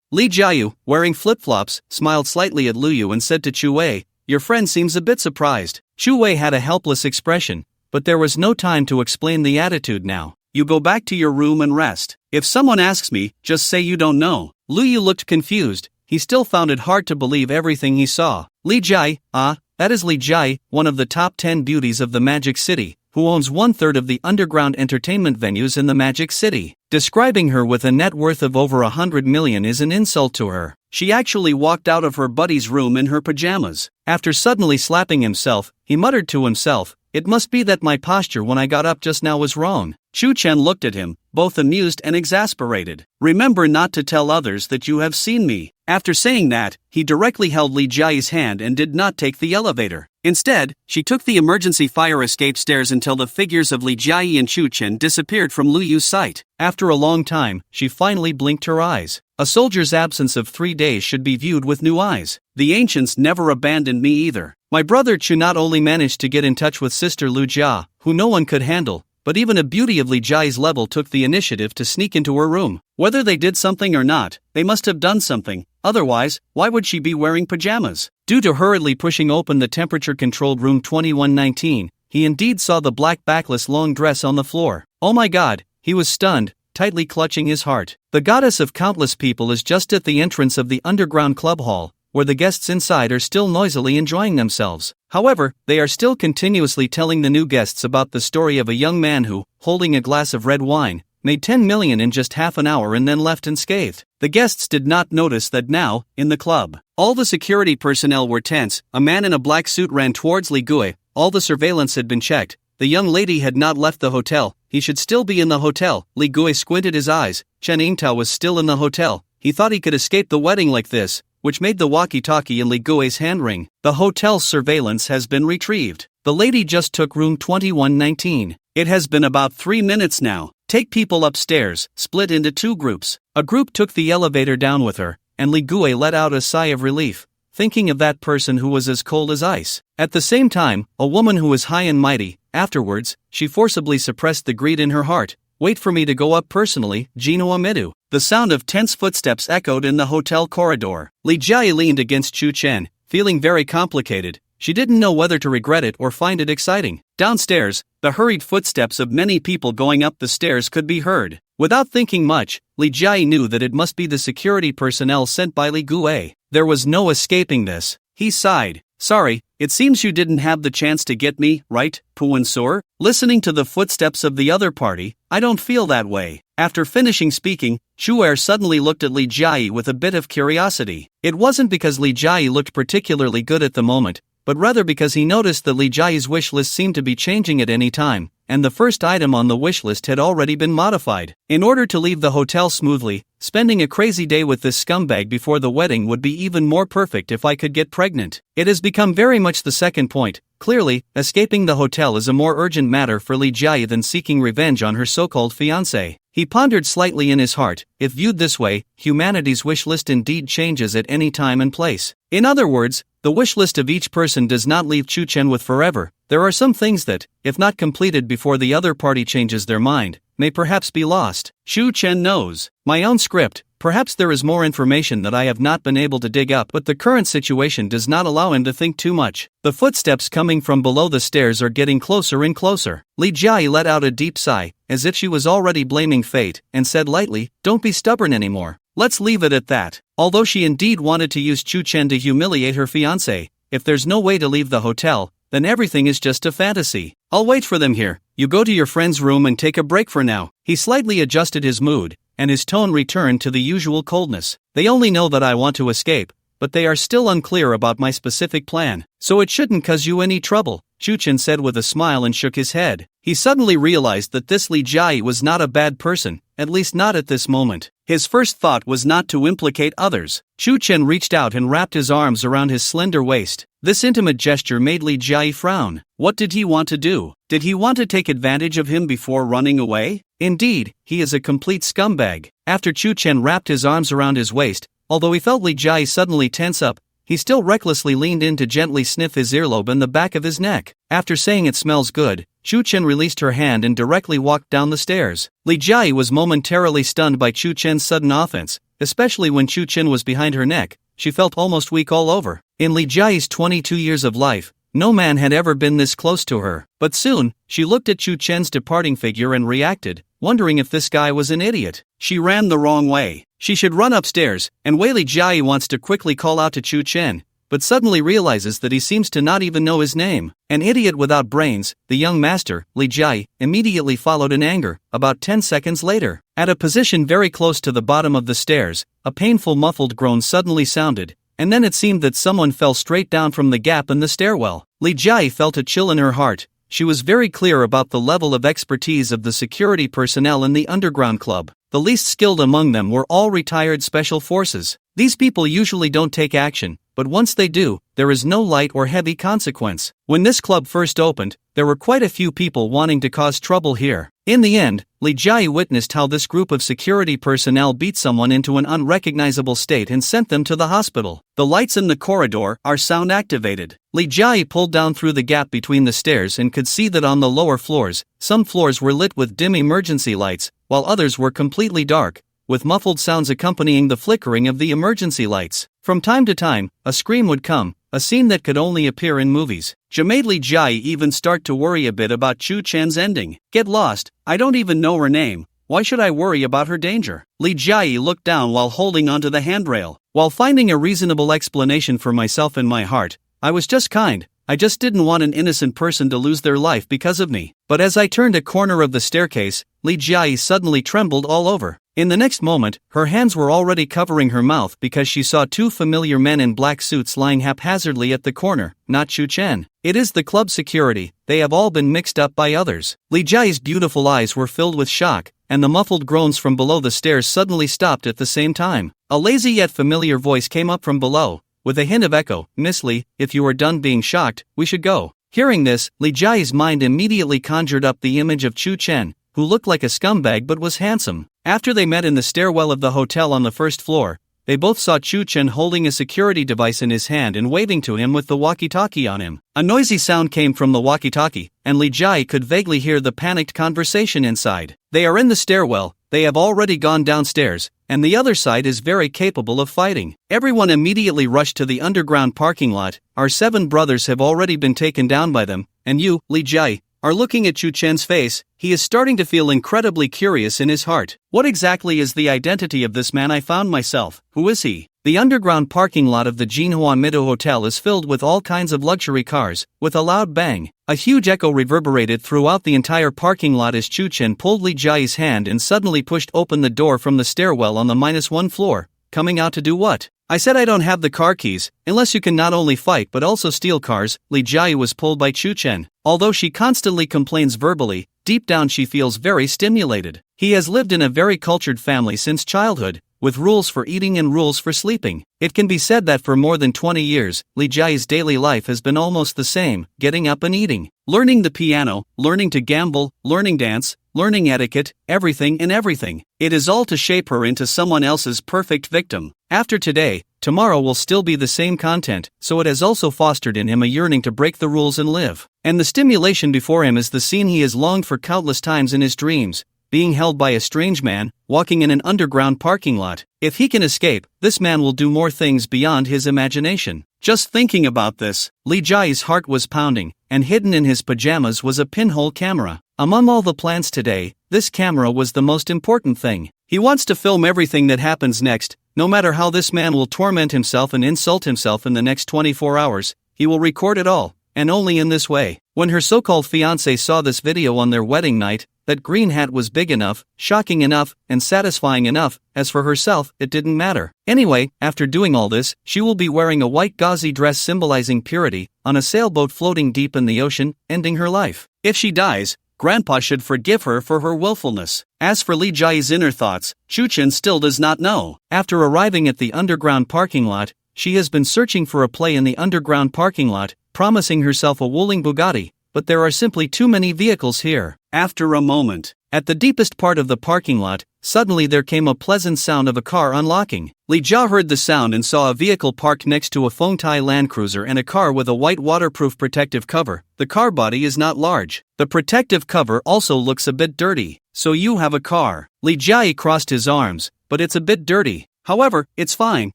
Li Jiayi, wearing flip-flops, smiled slightly at Lu Yu and said to Chu Wei, "Your friend seems a bit surprised." Chu Wei had a helpless expression, but there was no time to explain the attitude now. "You go back to your room and rest. If someone asks me, just say you don't know." Lu Yu looked confused. He still found it hard to believe everything he saw. Li Jiayi, that is Li Jiayi, one of the top 10 beauties of the Magic City, who owns 1/3 of the underground entertainment venues in the Magic City. Describing her with a net worth of over 100 million is an insult to her. She actually walked out of her buddy's room in her pajamas. After suddenly slapping himself, he muttered to himself, "It must be that my posture when I got up just now was wrong." Chu Chen looked at him, both amused and exasperated. "Remember not to tell others that you have seen me." After saying that, he directly held Li Jiayi's hand and did not take the elevator. Instead, she took the emergency fire escape stairs until the figures of Li Jiayi and Chu Chen disappeared from Lu Yu's sight. After a long time, she finally blinked her eyes. A soldier's absence of 3 days should be viewed with new eyes. The ancients never abandoned me either. My brother Chu not only managed to get in touch with sister Lu Jia, who no one could handle, but even a beauty of Li Jiayi's level took the initiative to sneak into her room. Whether they did something or not, they must have done something. Otherwise, why would she be wearing pajamas? Due to hurriedly pushing open the temperature-controlled room 2119, he indeed saw the black backless long dress on the floor. Oh my god, He was stunned, tightly clutching his heart. The goddess of countless people is just at the entrance of the underground club hall, where the guests inside are still noisily enjoying themselves. However, they are still continuously telling the new guests about the story of a young man who, holding a glass of red wine, made 10 million in just half an hour and then left unscathed. The guests did not notice that now, in the club, all the security personnel were tense. A man in a black suit ran towards Li Gui. All the surveillance had been checked. The young lady had not left the hotel. He should still be in the hotel. Li Gui squinted his eyes. Chen Yingtao was still in the hotel. He thought he could escape the wedding like this, which made the walkie-talkie in Li Gui's hand ring. The hotel's surveillance has been retrieved. The lady just took room 2119. It has been about 3 minutes now. Take people upstairs, split into 2 groups. A group took the elevator down with her, and Li Gui let out a sigh of relief, thinking of that person who was as cold as ice. At the same time, a woman who was high and mighty. Afterwards, she forcibly suppressed the greed in her heart. Wait for me to go up personally, Gino Amidu. The sound of tense footsteps echoed in the hotel corridor. Li Jia leaned against Chu Chen, feeling very complicated. She didn't know whether to regret it or find it exciting. Downstairs, the hurried footsteps of many people going up the stairs could be heard. Without thinking much, Li Jia knew that it must be the security personnel sent by Li Gui. There was no escaping this. He sighed. Sorry, it seems you didn't have the chance to get me, right, Puansur? Listening to the footsteps of the other party, I don't feel that way. After finishing speaking, Chuer suddenly looked at Li Jia with a bit of curiosity. It wasn't because Li Jia looked particularly good at the moment, but rather because he noticed that Li Jia's wish list seemed to be changing at any time, and the first item on the wish list had already been modified. In order to leave the hotel smoothly, spending a crazy day with this scumbag before the wedding would be even more perfect if I could get pregnant. It has become very much the second point. Clearly, escaping the hotel is a more urgent matter for Li Jia than seeking revenge on her so-called fiancé. He pondered slightly in his heart. If viewed this way, humanity's wish list indeed changes at any time and place. In other words, the wish list of each person does not leave Chu Chen with forever. There are some things that, if not completed before the other party changes their mind, may perhaps be lost. Chu Chen knows. My own script. Perhaps there is more information that I have not been able to dig up, but the current situation does not allow him to think too much. The footsteps coming from below the stairs are getting closer and closer. Li Jia let out a deep sigh, as if she was already blaming fate, and said lightly, "Don't be stubborn anymore. Let's leave it at that." Although she indeed wanted to use Chu Chen to humiliate her fiancé, if there's no way to leave the hotel, then everything is just a fantasy. I'll wait for them here. You go to your friend's room and take a break for now. He slightly adjusted his mood, and his tone returned to the usual coldness. They only know that I want to escape, but they are still unclear about my specific plan. So it shouldn't cause you any trouble, Chu Chen said with a smile and shook his head. He suddenly realized that this Li Jia was not a bad person, at least not at this moment. His first thought was not to implicate others. Chu Chen reached out and wrapped his arms around his slender waist. This intimate gesture made Li Jia frown. What did he want to do? Did he want to take advantage of him before running away? Indeed, he is a complete scumbag. After Chu Chen wrapped his arms around his waist, although he felt Li Jia suddenly tense up, he still recklessly leaned in to gently sniff his earlobe and the back of his neck. After saying it smells good, Chu Chen released her hand and directly walked down the stairs. Li Jia was momentarily stunned by Chu Chen's sudden offense, especially when Chu Chen was behind her neck. She felt almost weak all over. In Li Jia's 22 years of life, no man had ever been this close to her. But soon, she looked at Chu Chen's departing figure and reacted, wondering if this guy was an idiot. She ran the wrong way. She should run upstairs, and Wei Li Jia wants to quickly call out to Chu Chen, but suddenly realizes that he seems to not even know his name. An idiot without brains, the young master, Li Jia, immediately followed in anger. About 10 seconds later, at a position very close to the bottom of the stairs, a painful muffled groan suddenly sounded, and then it seemed that someone fell straight down from the gap in the stairwell. Li Jia felt a chill in her heart. She was very clear about the level of expertise of the security personnel in the underground club. The least skilled among them were all retired special forces. These people usually don't take action, but once they do, there is no light or heavy consequence. When this club first opened, there were quite a few people wanting to cause trouble here. In the end, Li Jia witnessed how this group of security personnel beat someone into an unrecognizable state and sent them to the hospital. The lights in the corridor are sound activated. Li Jia pulled down through the gap between the stairs and could see that on the lower floors, some floors were lit with dim emergency lights, while others were completely dark, with muffled sounds accompanying the flickering of the emergency lights. From time to time, a scream would come, a scene that could only appear in movies. Made Li Jia even start to worry a bit about Chu Chen's ending. Get lost, I don't even know her name, Why should I worry about her danger? Li Jiayi looked down while holding onto the handrail. While finding a reasonable explanation for myself in my heart, I was just kind. I just didn't want an innocent person to lose their life because of me. But as I turned a corner of the staircase, Li Jiayi suddenly trembled all over. In the next moment, her hands were already covering her mouth because she saw two familiar men in black suits lying haphazardly at the corner, not Chen. It is the club security, they have all been mixed up by others. Li Jiayi's beautiful eyes were filled with shock, and the muffled groans from below the stairs suddenly stopped at the same time. A lazy yet familiar voice came up from below, with a hint of echo. Miss Li, if you are done being shocked, we should go. Hearing this, Li Jiayi's mind immediately conjured up the image of Chen, who looked like a scumbag but was handsome. After they met in the stairwell of the hotel on the first floor, they both saw Chen holding a security device in his hand and waving to him with the walkie-talkie on him. A noisy sound came from the walkie-talkie, and Li Jiayi could vaguely hear the panicked conversation inside. They are in the stairwell, they have already gone downstairs, and the other side is very capable of fighting. Everyone immediately rushed to the underground parking lot. Our 7 brothers have already been taken down by them, and you, Li Jiayi, are looking at Chen's face. He is starting to feel incredibly curious in his heart. What exactly is the identity of this man I found myself? Who is he? The underground parking lot of the Jinhua Mido Hotel is filled with all kinds of luxury cars. With a loud bang, a huge echo reverberated throughout the entire parking lot as Chen pulled Li Jiayi's hand and suddenly pushed open the door from the stairwell on the -1 floor. Coming out to do what? I said I don't have the car keys, unless you can not only fight but also steal cars. Li Jiayi was pulled by Chen. Although she constantly complains verbally, deep down she feels very stimulated. He has lived in a very cultured family since childhood, with rules for eating and rules for sleeping. It can be said that for more than 20 years, Li Jiayi's daily life has been almost the same, getting up and eating, learning the piano, learning to gamble, learning dance, learning etiquette, everything and everything. It is all to shape her into someone else's perfect victim. After today, tomorrow will still be the same content, so it has also fostered in him a yearning to break the rules and live. And the stimulation before him is the scene he has longed for countless times in his dreams, being held by a strange man, walking in an underground parking lot. If he can escape, this man will do more things beyond his imagination. Just thinking about this, Li Jiayi's heart was pounding, and hidden in his pajamas was a pinhole camera. Among all the plans today, this camera was the most important thing. He wants to film everything that happens next, no matter how this man will torment himself and insult himself in the next 24 hours, he will record it all, and only in this way. When her so-called fiancé saw this video on their wedding night, that green hat was big enough, shocking enough, and satisfying enough. As for herself, it didn't matter. Anyway, after doing all this, she will be wearing a white gauzy dress symbolizing purity, on a sailboat floating deep in the ocean, ending her life. If she dies, Grandpa should forgive her for her willfulness. As for Li Jiayi's inner thoughts, Chen still does not know. After arriving at the underground parking lot, she has been searching for a play in the underground parking lot, promising herself a Wuling Bugatti, but there are simply too many vehicles here. After a moment, at the deepest part of the parking lot, suddenly there came a pleasant sound of a car unlocking. Li Jia heard the sound and saw a vehicle parked next to a Fong Land Cruiser and a car with a white waterproof protective cover. The car body is not large. The protective cover also looks a bit dirty. So you have a car. Li Jiayi crossed his arms, but it's a bit dirty. However, it's fine,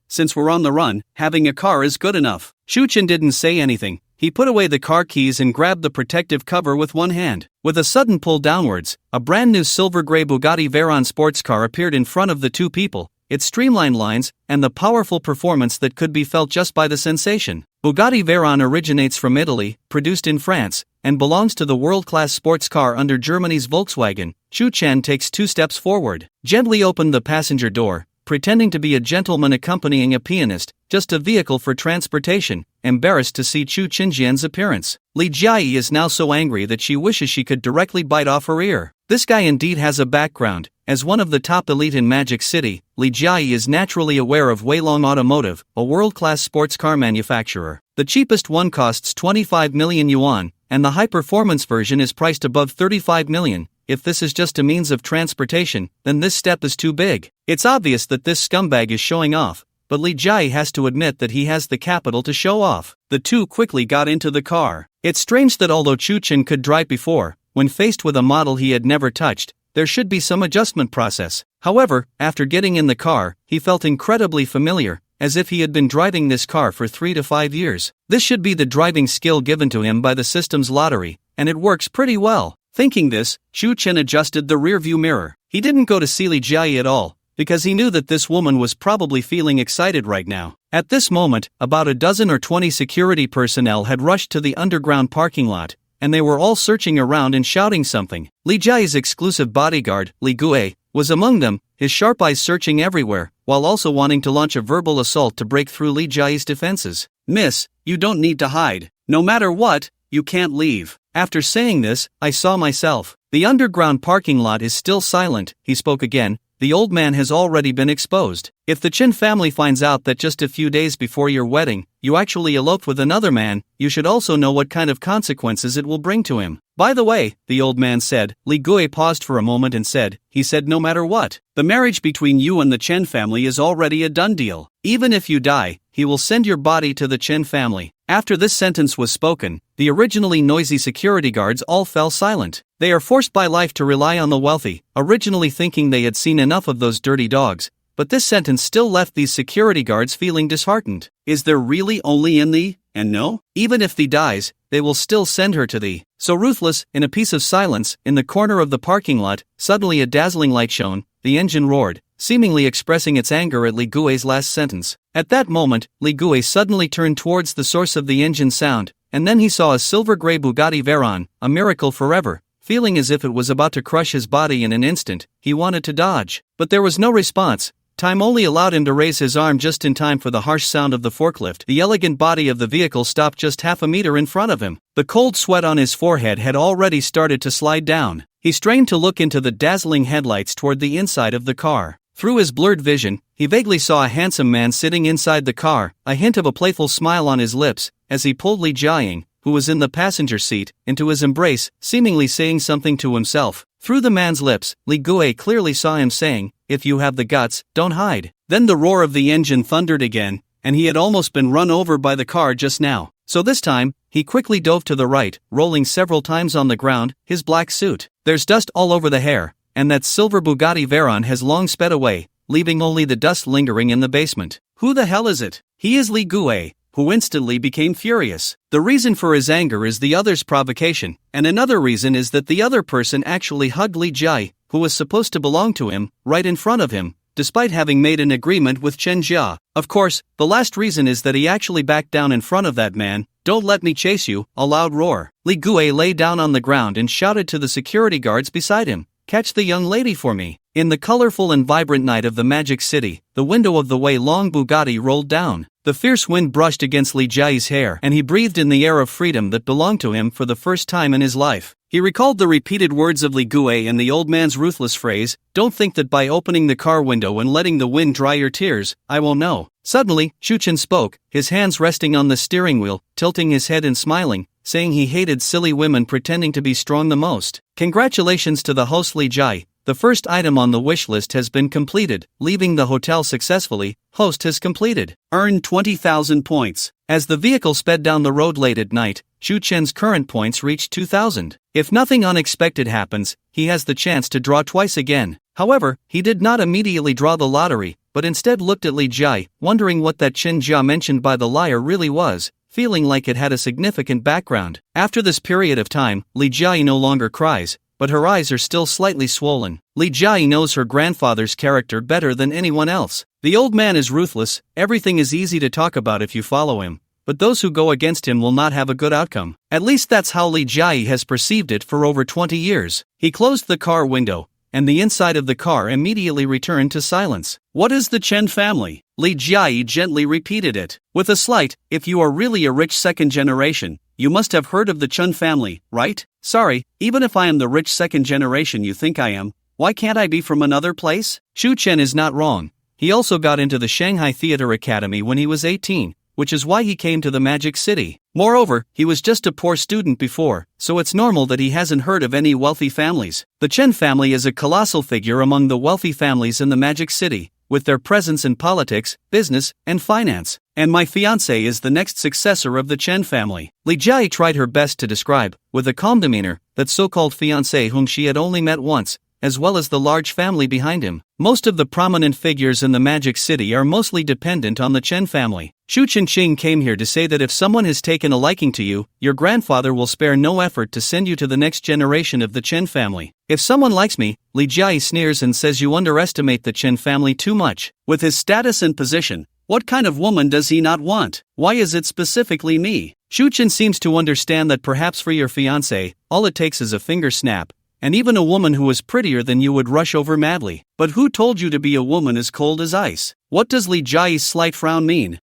since we're on the run, having a car is good enough. Chen didn't say anything. He put away the car keys and grabbed the protective cover with one hand. With a sudden pull downwards, a brand new silver-gray Bugatti Veyron sports car appeared in front of the two people, its streamlined lines, and the powerful performance that could be felt just by the sensation. Bugatti Veyron originates from Italy, produced in France, and belongs to the world-class sports car under Germany's Volkswagen. Chen takes 2 steps forward, gently opened the passenger door, pretending to be a gentleman accompanying a pianist, just a vehicle for transportation, embarrassed to see Chen's appearance. Li Jiayi is now so angry that she wishes she could directly bite off her ear. This guy indeed has a background. As one of the top elite in Magic City, Li Jiayi is naturally aware of Weilong Automotive, a world-class sports car manufacturer. The cheapest one costs 25 million yuan, and the high-performance version is priced above 35 million. If this is just a means of transportation, then this step is too big. It's obvious that this scumbag is showing off, but Li Jiayi has to admit that he has the capital to show off. The two quickly got into the car. It's strange that although Chen could drive before, when faced with a model he had never touched, there should be some adjustment process. However, after getting in the car, he felt incredibly familiar, as if he had been driving this car for 3 to 5 years. This should be the driving skill given to him by the system's lottery, and it works pretty well. Thinking this, Chen adjusted the rearview mirror. He didn't go to see Li Jiayi at all, because he knew that this woman was probably feeling excited right now. At this moment, about a dozen or 20 security personnel had rushed to the underground parking lot, and they were all searching around and shouting something. Li Jiayi's exclusive bodyguard, Li Guo, was among them, his sharp eyes searching everywhere, while also wanting to launch a verbal assault to break through Li Jiayi's defenses. "Miss, you don't need to hide. No matter what, you can't leave." After saying this, I saw myself. The underground parking lot is still silent, he spoke again. The old man has already been exposed. If the Chen family finds out that just a few days before your wedding, you actually eloped with another man, you should also know what kind of consequences it will bring to him. By the way, the old man said. Li Guo paused for a moment and said, he said no matter what, the marriage between you and the Chen family is already a done deal. Even if you die, he will send your body to the Chen family. After this sentence was spoken, the originally noisy security guards all fell silent. They are forced by life to rely on the wealthy, originally thinking they had seen enough of those dirty dogs, but this sentence still left these security guards feeling disheartened. Is there really only in thee, and no? Even if thee dies, they will still send her to thee. So ruthless, in a piece of silence, in the corner of the parking lot, suddenly a dazzling light shone, the engine roared, seemingly expressing its anger at Li Guo's last sentence. At that moment, Li Guo suddenly turned towards the source of the engine sound, and then he saw a silver-gray Bugatti Veyron, a miracle forever. Feeling as if it was about to crush his body in an instant, he wanted to dodge. But there was no response. Time only allowed him to raise his arm just in time for the harsh sound of the forklift. The elegant body of the vehicle stopped just half a meter in front of him. The cold sweat on his forehead had already started to slide down. He strained to look into the dazzling headlights toward the inside of the car. Through his blurred vision, he vaguely saw a handsome man sitting inside the car, a hint of a playful smile on his lips, as he pulled Li Jiayi, who was in the passenger seat, into his embrace, seemingly saying something to himself. Through the man's lips, Li Guo clearly saw him saying, "If you have the guts, don't hide." Then the roar of the engine thundered again, and he had almost been run over by the car just now. So this time, he quickly dove to the right, rolling several times on the ground, his black suit. There's dust all over the hair, and that silver Bugatti Veyron has long sped away, leaving only the dust lingering in the basement. Who the hell is it? He is Li Guo, who instantly became furious. The reason for his anger is the other's provocation, and another reason is that the other person actually hugged Li Jiayi, who was supposed to belong to him, right in front of him, despite having made an agreement with Chen Jia. Of course, the last reason is that he actually backed down in front of that man. "Don't let me chase you," a loud roar. Li Guo lay down on the ground and shouted to the security guards beside him, "Catch the young lady for me." In the colorful and vibrant night of the Magic City, the window of the way-long Bugatti rolled down. The fierce wind brushed against Li Jiayi's hair, and he breathed in the air of freedom that belonged to him for the first time in his life. He recalled the repeated words of Li Guo and the old man's ruthless phrase, "Don't think that by opening the car window and letting the wind dry your tears, I will know." Suddenly, Chen spoke, his hands resting on the steering wheel, tilting his head and smiling, saying he hated silly women pretending to be strong the most. Congratulations to the host Li Jiayi. The first item on the wish list has been completed. Leaving the hotel successfully, host has completed. Earned 20,000 points. As the vehicle sped down the road late at night, Chen's current points reached 2,000. If nothing unexpected happens, he has the chance to draw twice again. However, he did not immediately draw the lottery, but instead looked at Li Jiayi, wondering what that Chen Jia mentioned by the liar really was, feeling like it had a significant background. After this period of time, Li Jiayi no longer cries, but her eyes are still slightly swollen. Li Jiayi knows her grandfather's character better than anyone else. The old man is ruthless, everything is easy to talk about if you follow him, but those who go against him will not have a good outcome. At least that's how Li Jiayi has perceived it for over 20 years. He closed the car window, and the inside of the car immediately returned to silence. What is the Chen family? Li Jiayi gently repeated it. With a slight, if you are really a rich second generation, you must have heard of the Chen family, right? Sorry, even if I am the rich second generation you think I am, why can't I be from another place? Chen is not wrong. He also got into the Shanghai Theater Academy when he was 18, which is why he came to the Magic City. Moreover, he was just a poor student before, so it's normal that he hasn't heard of any wealthy families. The Chen family is a colossal figure among the wealthy families in the Magic City, with their presence in politics, business, and finance. And my fiancé is the next successor of the Chen family. Li Jiayi tried her best to describe, with a calm demeanor, that so-called fiancé whom she had only met once, as well as the large family behind him. Most of the prominent figures in the Magic City are mostly dependent on the Chen family. Shu Ching came here to say that if someone has taken a liking to you, your grandfather will spare no effort to send you to the next generation of the Chen family. If someone likes me, Li Jiai sneers and says you underestimate the Chen family too much. With his status and position, what kind of woman does he not want? Why is it specifically me? Shu Chen seems to understand that perhaps for your fiancé, all it takes is a finger snap, and even a woman who is prettier than you would rush over madly. But who told you to be a woman as cold as ice? What does Li Jiai's slight frown mean?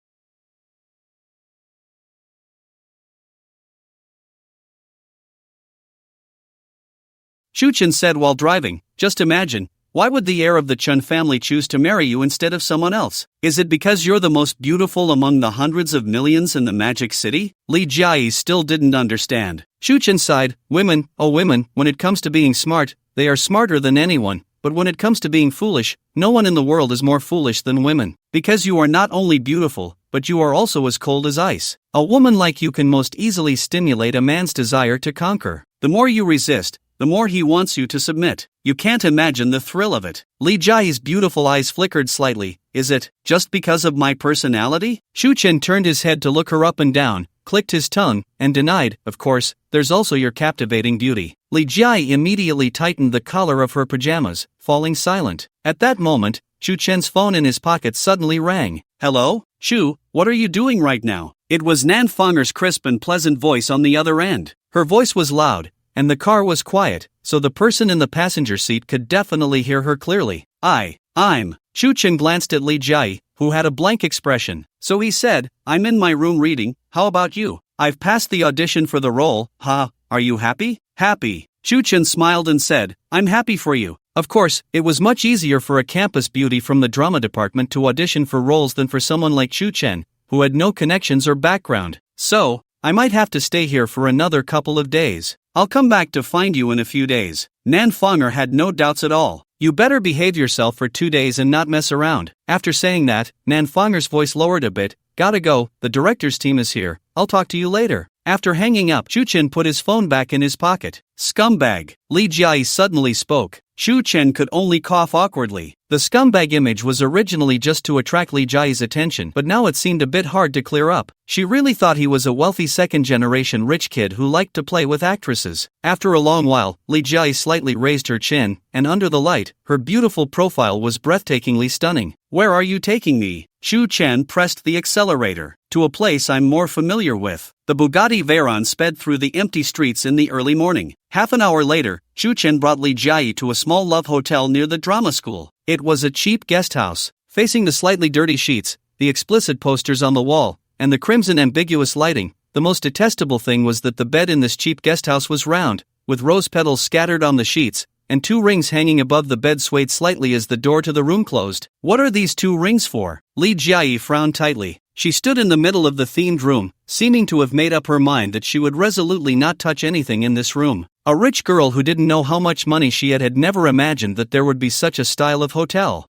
Shu Chen said while driving, just imagine, why would the heir of the Chen family choose to marry you instead of someone else? Is it because you're the most beautiful among the hundreds of millions in the Magic City? Li Jiai still didn't understand. Shu Chen sighed, women, oh women, when it comes to being smart, they are smarter than anyone, but when it comes to being foolish, no one in the world is more foolish than women. Because you are not only beautiful, but you are also as cold as ice. A woman like you can most easily stimulate a man's desire to conquer. The more you resist, the more he wants you to submit. You can't imagine the thrill of it. Li Jiai's beautiful eyes flickered slightly. Is it just because of my personality? Shu Chen turned his head to look her up and down, clicked his tongue, and denied, of course, there's also your captivating beauty. Li Jiai immediately tightened the collar of her pajamas, falling silent. At that moment, Shu Chen's phone in his pocket suddenly rang. Hello? Shu, what are you doing right now? It was Nan Fonger's crisp and pleasant voice on the other end. Her voice was loud, and the car was quiet, so the person in the passenger seat could definitely hear her clearly. I'm. Shu Chen glanced at Li Jiai, who had a blank expression. So he said, I'm in my room reading, how about you? I've passed the audition for the role, huh? Are you happy? Happy. Shu Chen smiled and said, I'm happy for you. Of course, it was much easier for a campus beauty from the drama department to audition for roles than for someone like Shu Chen, who had no connections or background. So, I might have to stay here for another couple of days. I'll come back to find you in a few days. Nan Fonger had no doubts at all. You better behave yourself for 2 days and not mess around. After saying that, Nan Fonger's voice lowered a bit. Gotta go, the director's team is here. I'll talk to you later. After hanging up, Shu Chen put his phone back in his pocket. Scumbag. Li Jiai suddenly spoke. Shu Chen could only cough awkwardly. The scumbag image was originally just to attract Li Jiai's attention, but now it seemed a bit hard to clear up. She really thought he was a wealthy second-generation rich kid who liked to play with actresses. After a long while, Li Jiai slightly raised her chin, and under the light, her beautiful profile was breathtakingly stunning. Where are you taking me? Shu Chen pressed the accelerator. To a place I'm more familiar with. The Bugatti Veyron sped through the empty streets in the early morning. Half an hour later, Shu Chen brought Li Jiai to a small love hotel near the drama school. It was a cheap guest house, facing the slightly dirty sheets, the explicit posters on the wall, and the crimson ambiguous lighting. The most detestable thing was that the bed in this cheap guest house was round, with rose petals scattered on the sheets, and 2 rings hanging above the bed swayed slightly as the door to the room closed. What are these 2 rings for? Li Jiai frowned tightly. She stood in the middle of the themed room, seeming to have made up her mind that she would resolutely not touch anything in this room. A rich girl who didn't know how much money she had never imagined that there would be such a style of hotel.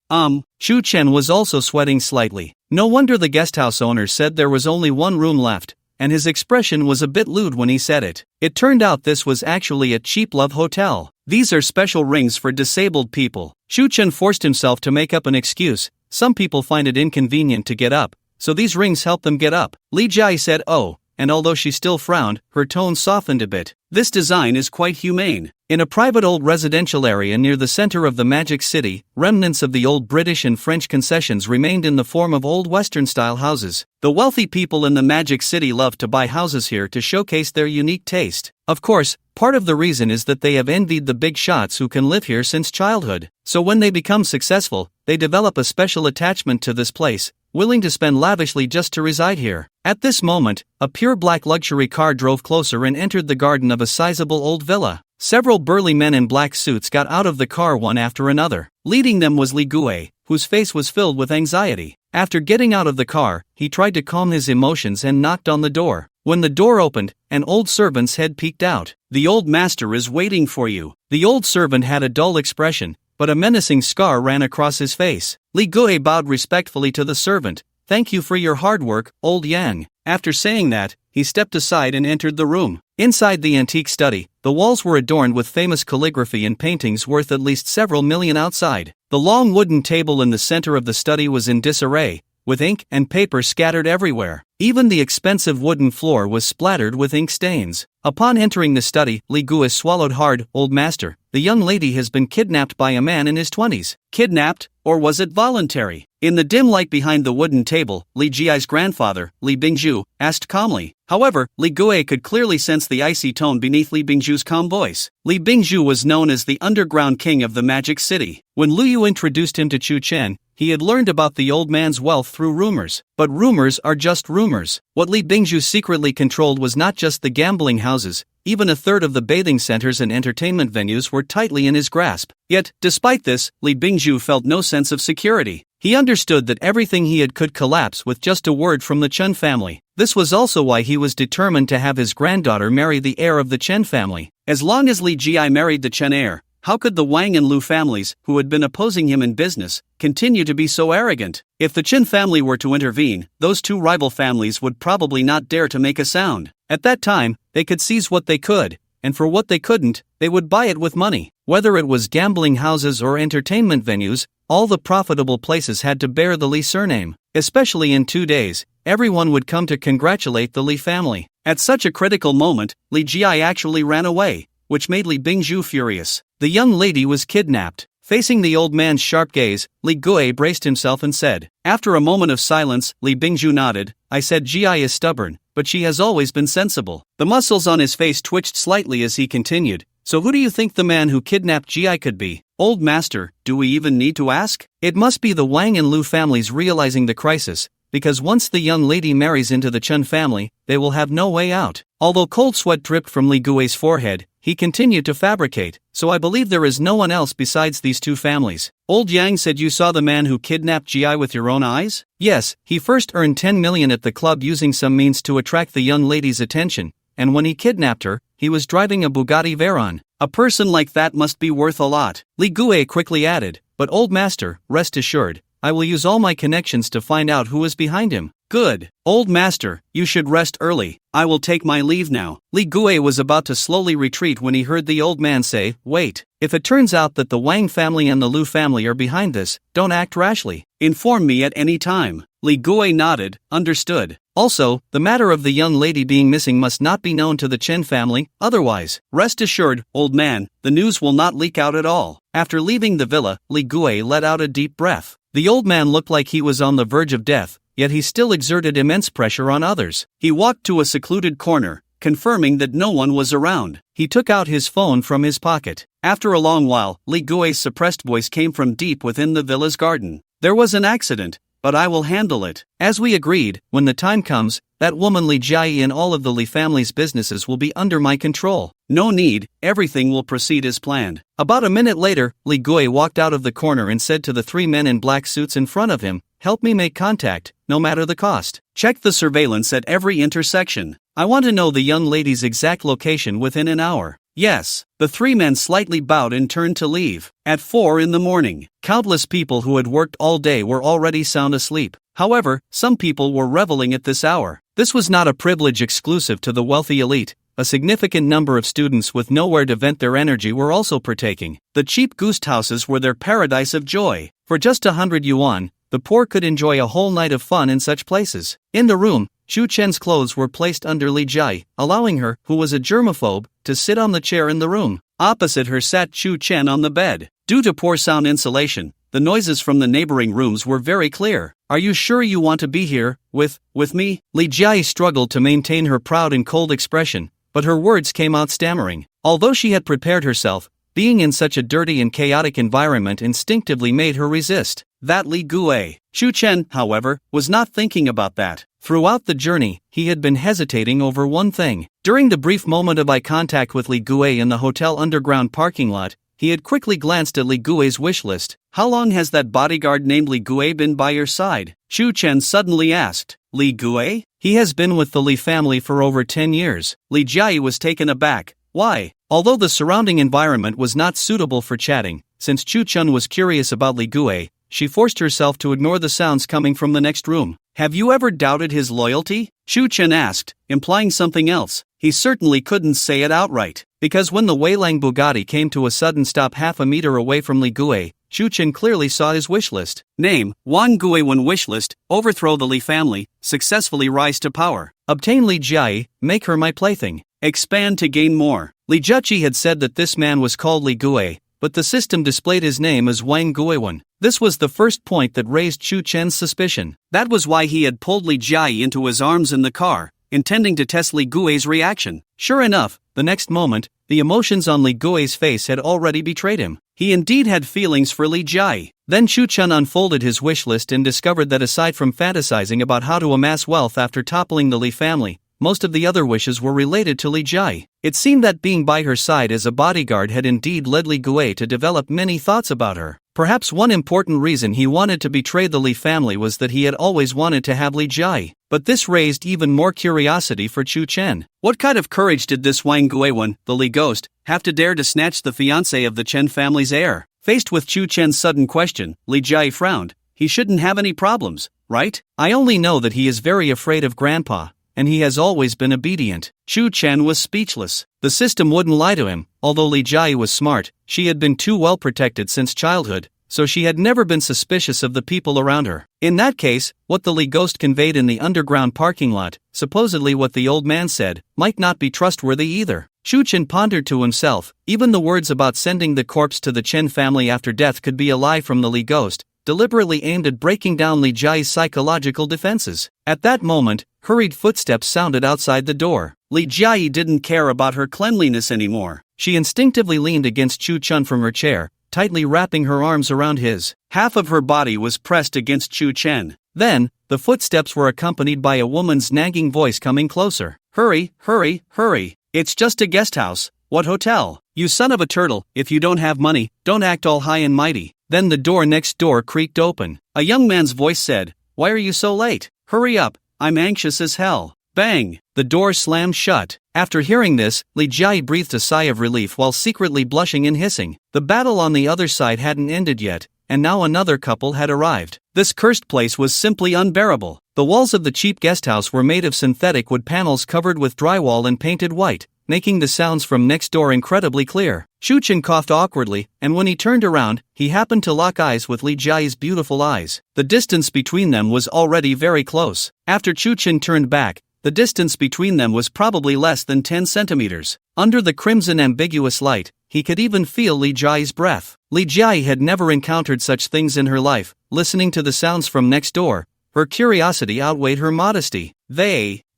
Shu Chen was also sweating slightly. No wonder the guesthouse owner said there was only 1 room left, and his expression was a bit lewd when he said it. It turned out this was actually a cheap love hotel. These are special rings for disabled people. Shu Chen forced himself to make up an excuse. Some people find it inconvenient to get up, so these rings help them get up. Li Jiai said oh, and although she still frowned, her tone softened a bit. This design is quite humane. In a private old residential area near the center of the Magic City, remnants of the old British and French concessions remained in the form of old Western-style houses. The wealthy people in the Magic City love to buy houses here to showcase their unique taste. Of course, part of the reason is that they have envied the big shots who can live here since childhood. So when they become successful, they develop a special attachment to this place, willing to spend lavishly just to reside here. At this moment, a pure black luxury car drove closer and entered the garden of a sizable old villa. Several burly men in black suits got out of the car one after another. Leading them was Li Gue, whose face was filled with anxiety. After getting out of the car, he tried to calm his emotions and knocked on the door. When the door opened, an old servant's head peeked out. The old master is waiting for you. The old servant had a dull expression, but a menacing scar ran across his face. Li Gue bowed respectfully to the servant. Thank you for your hard work, old Yang. After saying that, he stepped aside and entered the room. Inside the antique study, the The walls were adorned with famous calligraphy and paintings worth at least several million outside. The long wooden table in the center of the study was in disarray, with ink and paper scattered everywhere. Even the expensive wooden floor was splattered with ink stains. Upon entering the study, Li Guo swallowed hard. "Old master, the young lady has been kidnapped by a man in his 20s. Kidnapped, or was it voluntary?" In the dim light behind the wooden table, Li Jiai's grandfather, Li Bingzhu, asked calmly. However, Li Guo could clearly sense the icy tone beneath Li Bingzhu's calm voice. Li Bingzhu was known as the underground king of the magic city. When Lu Yu introduced him to Chu Chen, he had learned about the old man's wealth through rumors. But rumors are just rumors. What Li Bingzhu secretly controlled was not just the gambling houses. Even a third of the bathing centers and entertainment venues were tightly in his grasp. Yet, despite this, Li Bingzhu felt no sense of security. He understood that everything he had could collapse with just a word from the Chen family. This was also why he was determined to have his granddaughter marry the heir of the Chen family. As long as Li Jia married the Chen heir, how could the Wang and Lu families, who had been opposing him in business, continue to be so arrogant? If the Chen family were to intervene, those two rival families would probably not dare to make a sound. At that time, they could seize what they could, and for what they couldn't, they would buy it with money. Whether it was gambling houses or entertainment venues, all the profitable places had to bear the Li surname. Especially in 2 days, everyone would come to congratulate the Li family. At such a critical moment, Li Jia actually ran away, which made Li Bingzhu furious. The young lady was kidnapped. Facing the old man's sharp gaze, Li Guo braced himself and said. After a moment of silence, Li Bingzhu nodded. "I said Jia is stubborn, but she has always been sensible." The muscles on his face twitched slightly as he continued. "So who do you think the man who kidnapped Jia could be?" "Old master, do we even need to ask?" "It must be the Wang and Lu families realizing the crisis, because once the young lady marries into the Chen family, they will have no way out." Although cold sweat dripped from Li Guo's forehead, he continued to fabricate. "So I believe there is no one else besides these two families." "Old Yang said you saw the man who kidnapped Jia with your own eyes?" "Yes, he first earned 10 million at the club using some means to attract the young lady's attention, and when he kidnapped her, he was driving a Bugatti Veyron. A person like that must be worth a lot." Li Guo quickly added, "But old master, rest assured, I will use all my connections to find out who is behind him." "Good. Old master, you should rest early. I will take my leave now." Li Guo was about to slowly retreat when he heard the old man say, "Wait. If it turns out that the Wang family and the Lu family are behind this, don't act rashly. Inform me at any time." Li Guo nodded, "Understood. Also, the matter of the young lady being missing must not be known to the Chen family, otherwise, rest assured, old man, the news will not leak out at all." After leaving the villa, Li Guo let out a deep breath. The old man looked like he was on the verge of death, yet he still exerted immense pressure on others. He walked to a secluded corner, confirming that no one was around. He took out his phone from his pocket. After a long while, Li Guo's suppressed voice came from deep within the villa's garden. "There was an accident, but I will handle it. As we agreed, when the time comes, that woman Li Jia and all of the Li family's businesses will be under my control. No need, everything will proceed as planned." About a minute later, Li Guo walked out of the corner and said to the 3 men in black suits in front of him, "Help me make contact, no matter the cost. Check the surveillance at every intersection. I want to know the young lady's exact location within an hour." "Yes." The 3 men slightly bowed and turned to leave. At 4 in the morning, countless people who had worked all day were already sound asleep. However, some people were reveling at this hour. This was not a privilege exclusive to the wealthy elite. A significant number of students with nowhere to vent their energy were also partaking. The cheap goose houses were their paradise of joy. For just 100 yuan, the poor could enjoy a whole night of fun in such places. In the room, Chu Chen's clothes were placed under Li Jia, allowing her, who was a germaphobe, to sit on the chair in the room. Opposite her sat Chu Chen on the bed. Due to poor sound insulation, the noises from the neighboring rooms were very clear. "Are you sure you want to be here, with me?" Li Jia struggled to maintain her proud and cold expression, but her words came out stammering. Although she had prepared herself, being in such a dirty and chaotic environment instinctively made her resist. That Li Guo. Chu Chen, however, was not thinking about that. Throughout the journey, he had been hesitating over one thing. During the brief moment of eye contact with Li Guo in the hotel underground parking lot, he had quickly glanced at Li Guo's wish list. "How long has that bodyguard named Li Guo been by your side?" Chu Chen suddenly asked. "Li Guo? He has been with the Li family for over 10 years. Li Jia was taken aback. "Why?" Although the surrounding environment was not suitable for chatting, since Chu Chen was curious about Li Guo, she forced herself to ignore the sounds coming from the next room. "Have you ever doubted his loyalty?" Chu Chen asked, implying something else. he certainly couldn't say it outright. Because when the Weilang Bugatti came to a sudden stop half a meter away from Li Gui, Shu Chen clearly saw his wishlist. Name, Wang Guiwen wishlist, overthrow the Li family, successfully rise to power. Obtain Li Jiai, make her my plaything. Expand to gain more. Li Jiaqi had said that this man was called Li Gui, but the system displayed his name as Wang Guiwen. This was the first point that raised Shu Chen's suspicion. That was why he had pulled Li Jiai into his arms in the car, intending to test Li Gui's reaction. Sure enough, the next moment, the emotions on Li Gui's face had already betrayed him. He indeed had feelings for Li Jiai. Then Shu Chen unfolded his wish list and discovered that aside from fantasizing about how to amass wealth after toppling the Li family, most of the other wishes were related to Li Jiai. It seemed that being by her side as a bodyguard had indeed led Li Gui to develop many thoughts about her. Perhaps one important reason he wanted to betray the Li family was that he had always wanted to have Li Jiai. But this raised even more curiosity for Shu Chen. What kind of courage did this Wang Guiwen, the Li ghost, have to dare to snatch the fiancé of the Chen family's heir? Faced with Shu Chen's sudden question, Li Jiai frowned. He shouldn't have any problems, right? I only know that he is very afraid of Grandpa, and he has always been obedient. Shu Chen was speechless. The system wouldn't lie to him. Although Li Jiai was smart, she had been too well protected since childhood, so she had never been suspicious of the people around her. In that case, what the Li ghost conveyed in the underground parking lot, supposedly what the old man said, might not be trustworthy either. Shu Chen pondered to himself, even the words about sending the corpse to the Chen family after death could be a lie from the Li ghost, deliberately aimed at breaking down Li Jiai's psychological defenses. At that moment, hurried footsteps sounded outside the door. Li Jiai didn't care about her cleanliness anymore. She instinctively leaned against Shu Chen from her chair, tightly wrapping her arms around his. Half of her body was pressed against Shu Chen. Then, the footsteps were accompanied by a woman's nagging voice coming closer. Hurry, hurry, hurry. It's just a guest house. What hotel? You son of a turtle, if you don't have money, don't act all high and mighty. Then the door next door creaked open. A young man's voice said, Why are you so late? Hurry up, I'm anxious as hell. Bang! The door slammed shut. After hearing this, Li Jiai breathed a sigh of relief while secretly blushing and hissing. The battle on the other side hadn't ended yet, and now another couple had arrived. This cursed place was simply unbearable. The walls of the cheap guesthouse were made of synthetic wood panels covered with drywall and painted white, making the sounds from next door incredibly clear. Shu Chen coughed awkwardly, and when he turned around, he happened to lock eyes with Li Jiai's beautiful eyes. The distance between them was already very close. After Shu Chen turned back, the distance between them was probably less than 10 centimeters. Under the crimson ambiguous light, he could even feel Li Jiai's breath. Li Jiai had never encountered such things in her life. Listening to the sounds from next door, her curiosity outweighed her modesty.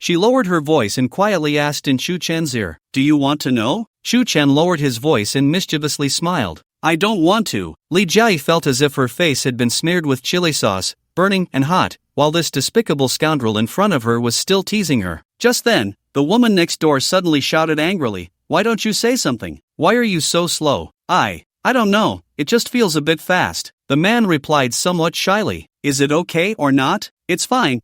She lowered her voice and quietly asked in Shu Chen's ear, Do you want to know? Shu Chen lowered his voice and mischievously smiled. I don't want to. Li Jiai felt as if her face had been smeared with chili sauce, burning and hot, while this despicable scoundrel in front of her was still teasing her. Just then, the woman next door suddenly shouted angrily, Why don't you say something? Why are you so slow? I don't know, it just feels a bit fast. The man replied somewhat shyly. Is it okay or not? It's fine.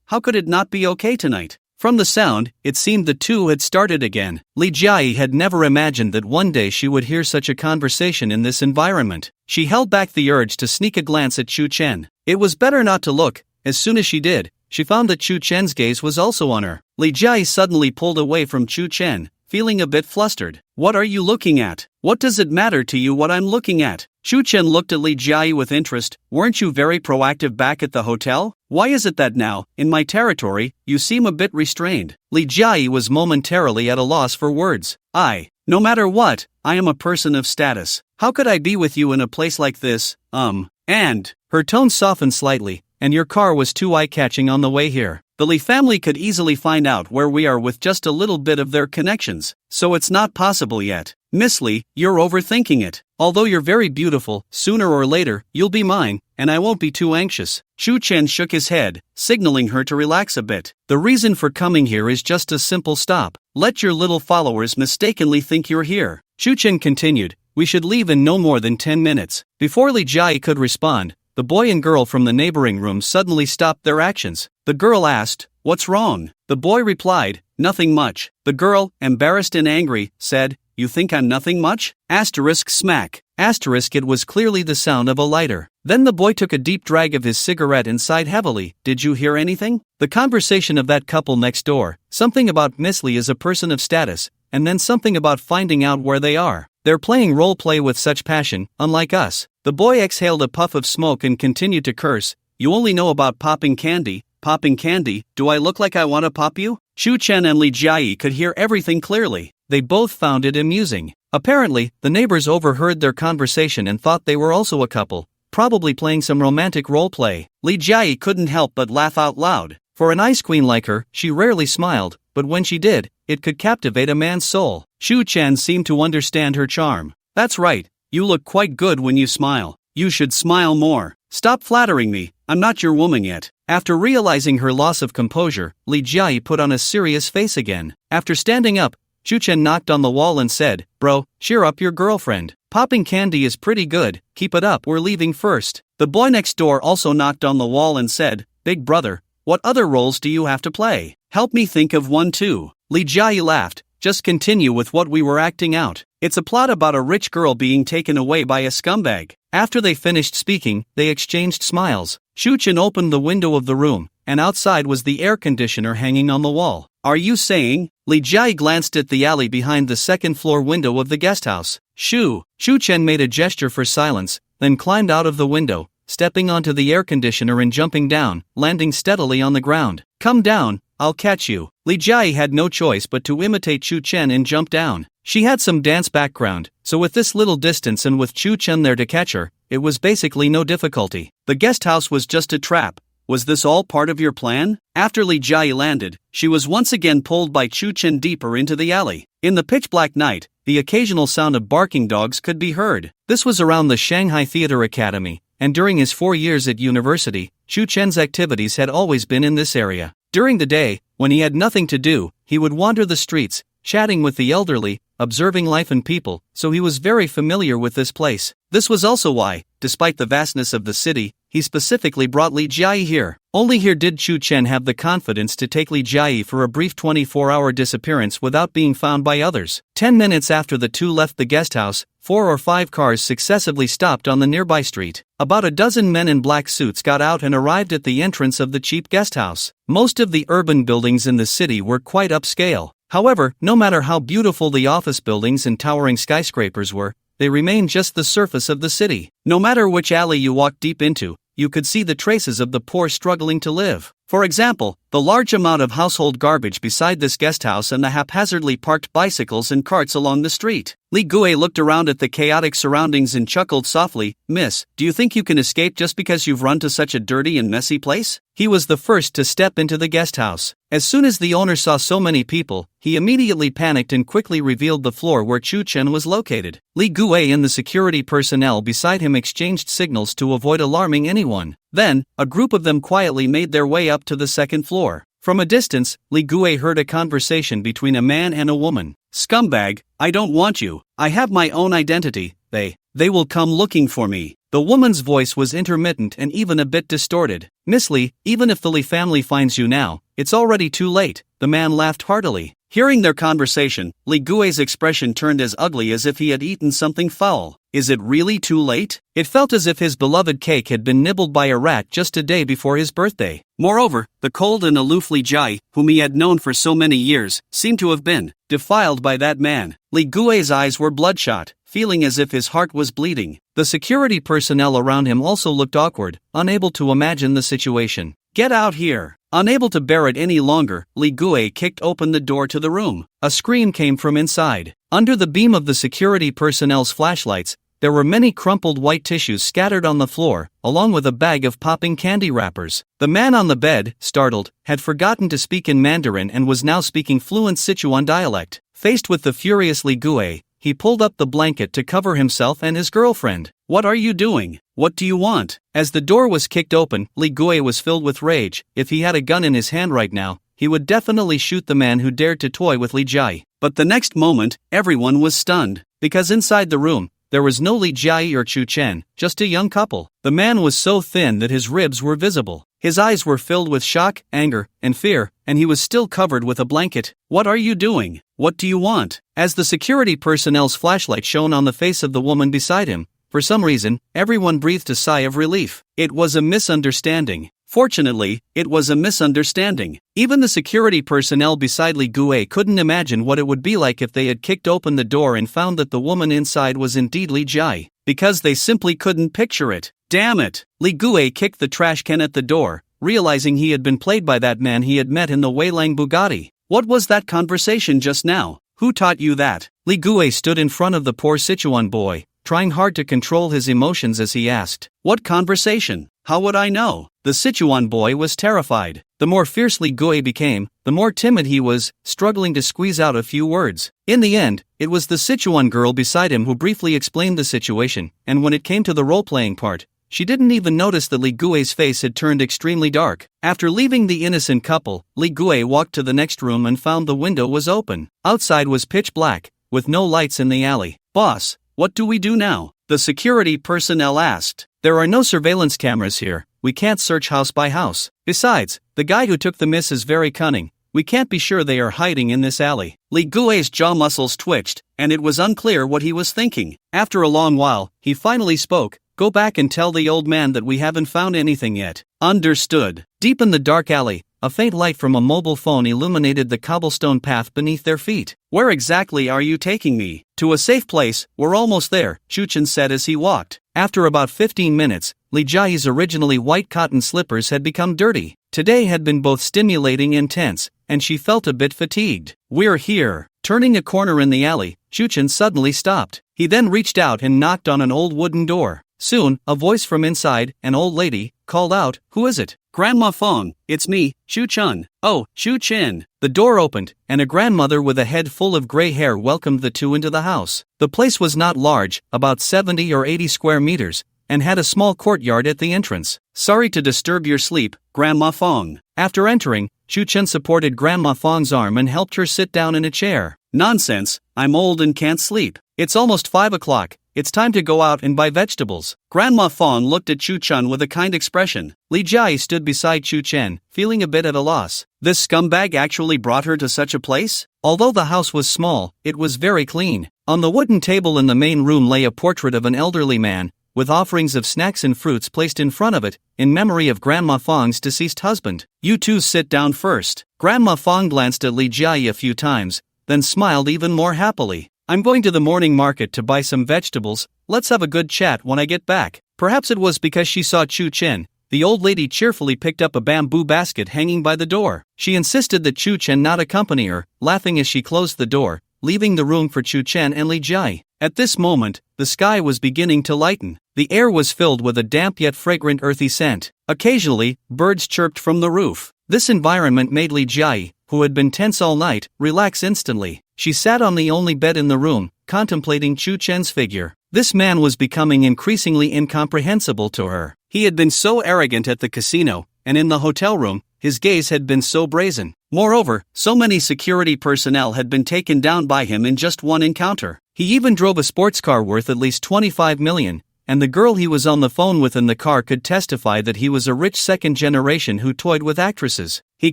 How could it not be okay tonight? From the sound, it seemed the two had started again. Li Jiai had never imagined that one day she would hear such a conversation in this environment. She held back the urge to sneak a glance at Shu Chen. It was better not to look. As soon as she did, she found that Shu Chen's gaze was also on her. Li Jiai suddenly pulled away from Shu Chen, feeling a bit flustered. What are you looking at? What does it matter to you what I'm looking at? Shu Chen looked at Li Jiai with interest. Weren't you very proactive back at the hotel? Why is it that now, in my territory, you seem a bit restrained? Li Jiai was momentarily at a loss for words. No matter what, I am a person of status. How could I be with you in a place like this? And her tone softened slightly. And your car was too eye-catching on the way here. The Li family could easily find out where we are with just a little bit of their connections, so it's not possible yet. Miss Li, you're overthinking it. Although you're very beautiful, sooner or later, you'll be mine, and I won't be too anxious. Shu Chen shook his head, signaling her to relax a bit. The reason for coming here is just a simple stop. Let your little followers mistakenly think you're here. Shu Chen continued, We should leave in no more than 10 minutes. Before Li Jiai could respond, the boy and girl from the neighboring room suddenly stopped their actions. The girl asked, What's wrong? The boy replied, Nothing much. The girl, embarrassed and angry, said, You think I'm nothing much? Asterisk smack. Asterisk it was clearly the sound of a lighter. Then the boy took a deep drag of his cigarette and sighed heavily. Did you hear anything? The conversation of that couple next door, something about Miss Lee is a person of status, and then something about finding out where they are. They're playing role play with such passion, unlike us. The boy exhaled a puff of smoke and continued to curse. You only know about popping candy. Popping candy, do I look like I want to pop you? Chen and Li Jiayi could hear everything clearly. They both found it amusing. Apparently, the neighbors overheard their conversation and thought they were also a couple, probably playing some romantic role play. Li Jiayi couldn't help but laugh out loud. For an ice queen like her, she rarely smiled, but when she did, it could captivate a man's soul. Chen seemed to understand her charm. That's right, you look quite good when you smile. You should smile more. Stop flattering me, I'm not your woman yet. After realizing her loss of composure, Li Jiayi put on a serious face again. After standing up, Chen knocked on the wall and said, Bro, cheer up your girlfriend. Popping candy is pretty good, keep it up, we're leaving first. The boy next door also knocked on the wall and said, Big brother, what other roles do you have to play? Help me think of one too. Li Jiayi laughed. Just continue with what we were acting out. It's a plot about a rich girl being taken away by a scumbag. After they finished speaking, they exchanged smiles. Chen opened the window of the room, and outside was the air conditioner hanging on the wall. Are you saying? Li Jiayi glanced at the alley behind the second-floor window of the guesthouse. Chen made a gesture for silence, then climbed out of the window, stepping onto the air conditioner and jumping down, landing steadily on the ground. Come down, I'll catch you. Li Jiayi had no choice but to imitate Chen and jump down. She had some dance background, so with this little distance and with Chen there to catch her, it was basically no difficulty. The guest house was just a trap. Was this all part of your plan? After Li Jiayi landed, she was once again pulled by Chen deeper into the alley. In the pitch-black night, the occasional sound of barking dogs could be heard. This was around the Shanghai Theater Academy, and during his 4 years at university, Chen's activities had always been in this area. During the day, when he had nothing to do, he would wander the streets, chatting with the elderly, observing life and people, so he was very familiar with this place. This was also why, despite the vastness of the city, he specifically brought Li Jiayi here. Only here did Chen have the confidence to take Li Jiayi for a brief 24-hour disappearance without being found by others. 10 minutes after the two left the guest house, 4 or 5 cars successively stopped on the nearby street. About a dozen men in black suits got out and arrived at the entrance of the cheap guest house. Most of the urban buildings in the city were quite upscale. However, no matter how beautiful the office buildings and towering skyscrapers were, they remained just the surface of the city. No matter which alley you walked deep into, you could see the traces of the poor struggling to live. For example, the large amount of household garbage beside this guest house and the haphazardly parked bicycles and carts along the street. Li Gue looked around at the chaotic surroundings and chuckled softly. Miss, do you think you can escape just because you've run to such a dirty and messy place? He was the first to step into the guest house. As soon as the owner saw so many people, he immediately panicked and quickly revealed the floor where Chen was located. Li Gue and the security personnel beside him exchanged signals to avoid alarming anyone. Then, a group of them quietly made their way up to the second floor. From a distance, Li Gue heard a conversation between a man and a woman. Scumbag, I don't want you. I have my own identity. They will come looking for me. The woman's voice was intermittent and even a bit distorted. Miss Li, even if the Li family finds you now, it's already too late. The man laughed heartily. Hearing their conversation, Li Gue's expression turned as ugly as if he had eaten something foul. Is it really too late? It felt as if his beloved cake had been nibbled by a rat just a day before his birthday. Moreover, the cold and aloof Li Jiayi, whom he had known for so many years, seemed to have been defiled by that man. Li Gue's eyes were bloodshot, feeling as if his heart was bleeding. The security personnel around him also looked awkward, unable to imagine the situation. Get out here! Unable to bear it any longer, Li Gue kicked open the door to the room. A scream came from inside. Under the beam of the security personnel's flashlights, there were many crumpled white tissues scattered on the floor, along with a bag of popping candy wrappers. The man on the bed, startled, had forgotten to speak in Mandarin and was now speaking fluent Sichuan dialect. Faced with the furious Li Gue, he pulled up the blanket to cover himself and his girlfriend. What are you doing? What do you want? As the door was kicked open, Li Gue was filled with rage. If he had a gun in his hand right now, he would definitely shoot the man who dared to toy with Li Jiayi. But the next moment, everyone was stunned, because inside the room, there was no Li Jiayi or Chen, just a young couple. The man was so thin that his ribs were visible. His eyes were filled with shock, anger, and fear, and he was still covered with a blanket. What are you doing? What do you want? As the security personnel's flashlight shone on the face of the woman beside him, For some reason, everyone breathed a sigh of relief. It was a misunderstanding. Fortunately, it was a misunderstanding. Even the security personnel beside Li Guei couldn't imagine what it would be like if they had kicked open the door and found that the woman inside was indeed Li Jia, because they simply couldn't picture it. Damn it! Li Guei kicked the trash can at the door, realizing he had been played by that man he had met in the Weilang Bugatti. What was that conversation just now? Who taught you that? Li Guei stood in front of the poor Sichuan boy, trying hard to control his emotions as he asked, "What conversation? How would I know?" The Sichuan boy was terrified. The more fiercely Guei became, the more timid he was, struggling to squeeze out a few words. In the end, it was the Sichuan girl beside him who briefly explained the situation, and when it came to the role-playing part, she didn't even notice that Li Gui's face had turned extremely dark. After leaving the innocent couple, Li Gui walked to the next room and found the window was open. Outside was pitch black, with no lights in the alley. "Boss, what do we do now?" the security personnel asked. "There are no surveillance cameras here. We can't search house by house. Besides, the guy who took the miss is very cunning. We can't be sure they are hiding in this alley." Li Gui's jaw muscles twitched, and it was unclear what he was thinking. After a long while, he finally spoke. "Go back and tell the old man that we haven't found anything yet." "Understood." Deep in the dark alley, a faint light from a mobile phone illuminated the cobblestone path beneath their feet. "Where exactly are you taking me?" "To a safe place, we're almost there," Chen said as he walked. After about 15 minutes, Li Jia's originally white cotton slippers had become dirty. Today had been both stimulating and tense, and she felt a bit fatigued. "We're here." Turning a corner in the alley, Chen suddenly stopped. He then reached out and knocked on an old wooden door. Soon, a voice from inside, an old lady, called out, "Who is it?" "Grandma Fong, it's me, Chen." "Oh, Chen." The door opened, and a grandmother with a head full of gray hair welcomed the two into the house. The place was not large, about 70 or 80 square meters, and had a small courtyard at the entrance. "Sorry to disturb your sleep, Grandma Fong." After entering, Chen supported Grandma Fong's arm and helped her sit down in a chair. "Nonsense, I'm old and can't sleep. It's almost 5 o'clock. It's time to go out and buy vegetables." Grandma Fong looked at Chen with a kind expression. Li Jia stood beside Chen, feeling a bit at a loss. This scumbag actually brought her to such a place? Although the house was small, it was very clean. On the wooden table in the main room lay a portrait of an elderly man, with offerings of snacks and fruits placed in front of it, in memory of Grandma Fong's deceased husband. "You two sit down first." Grandma Fong glanced at Li Jia a few times, then smiled even more happily. "I'm going to the morning market to buy some vegetables. Let's have a good chat when I get back." Perhaps it was because she saw Chen. The old lady cheerfully picked up a bamboo basket hanging by the door. She insisted that Chen not accompany her, laughing as she closed the door, leaving the room for Chen and Li Jia. At this moment, the sky was beginning to lighten. The air was filled with a damp yet fragrant earthy scent. Occasionally, birds chirped from the roof. This environment made Li Jia, who had been tense all night, relax instantly. She sat on the only bed in the room, contemplating Chen's figure. This man was becoming increasingly incomprehensible to her. He had been so arrogant at the casino, and in the hotel room, his gaze had been so brazen. Moreover, so many security personnel had been taken down by him in just one encounter. He even drove a sports car worth at least 25 million, and the girl he was on the phone with in the car could testify that he was a rich second generation who toyed with actresses. He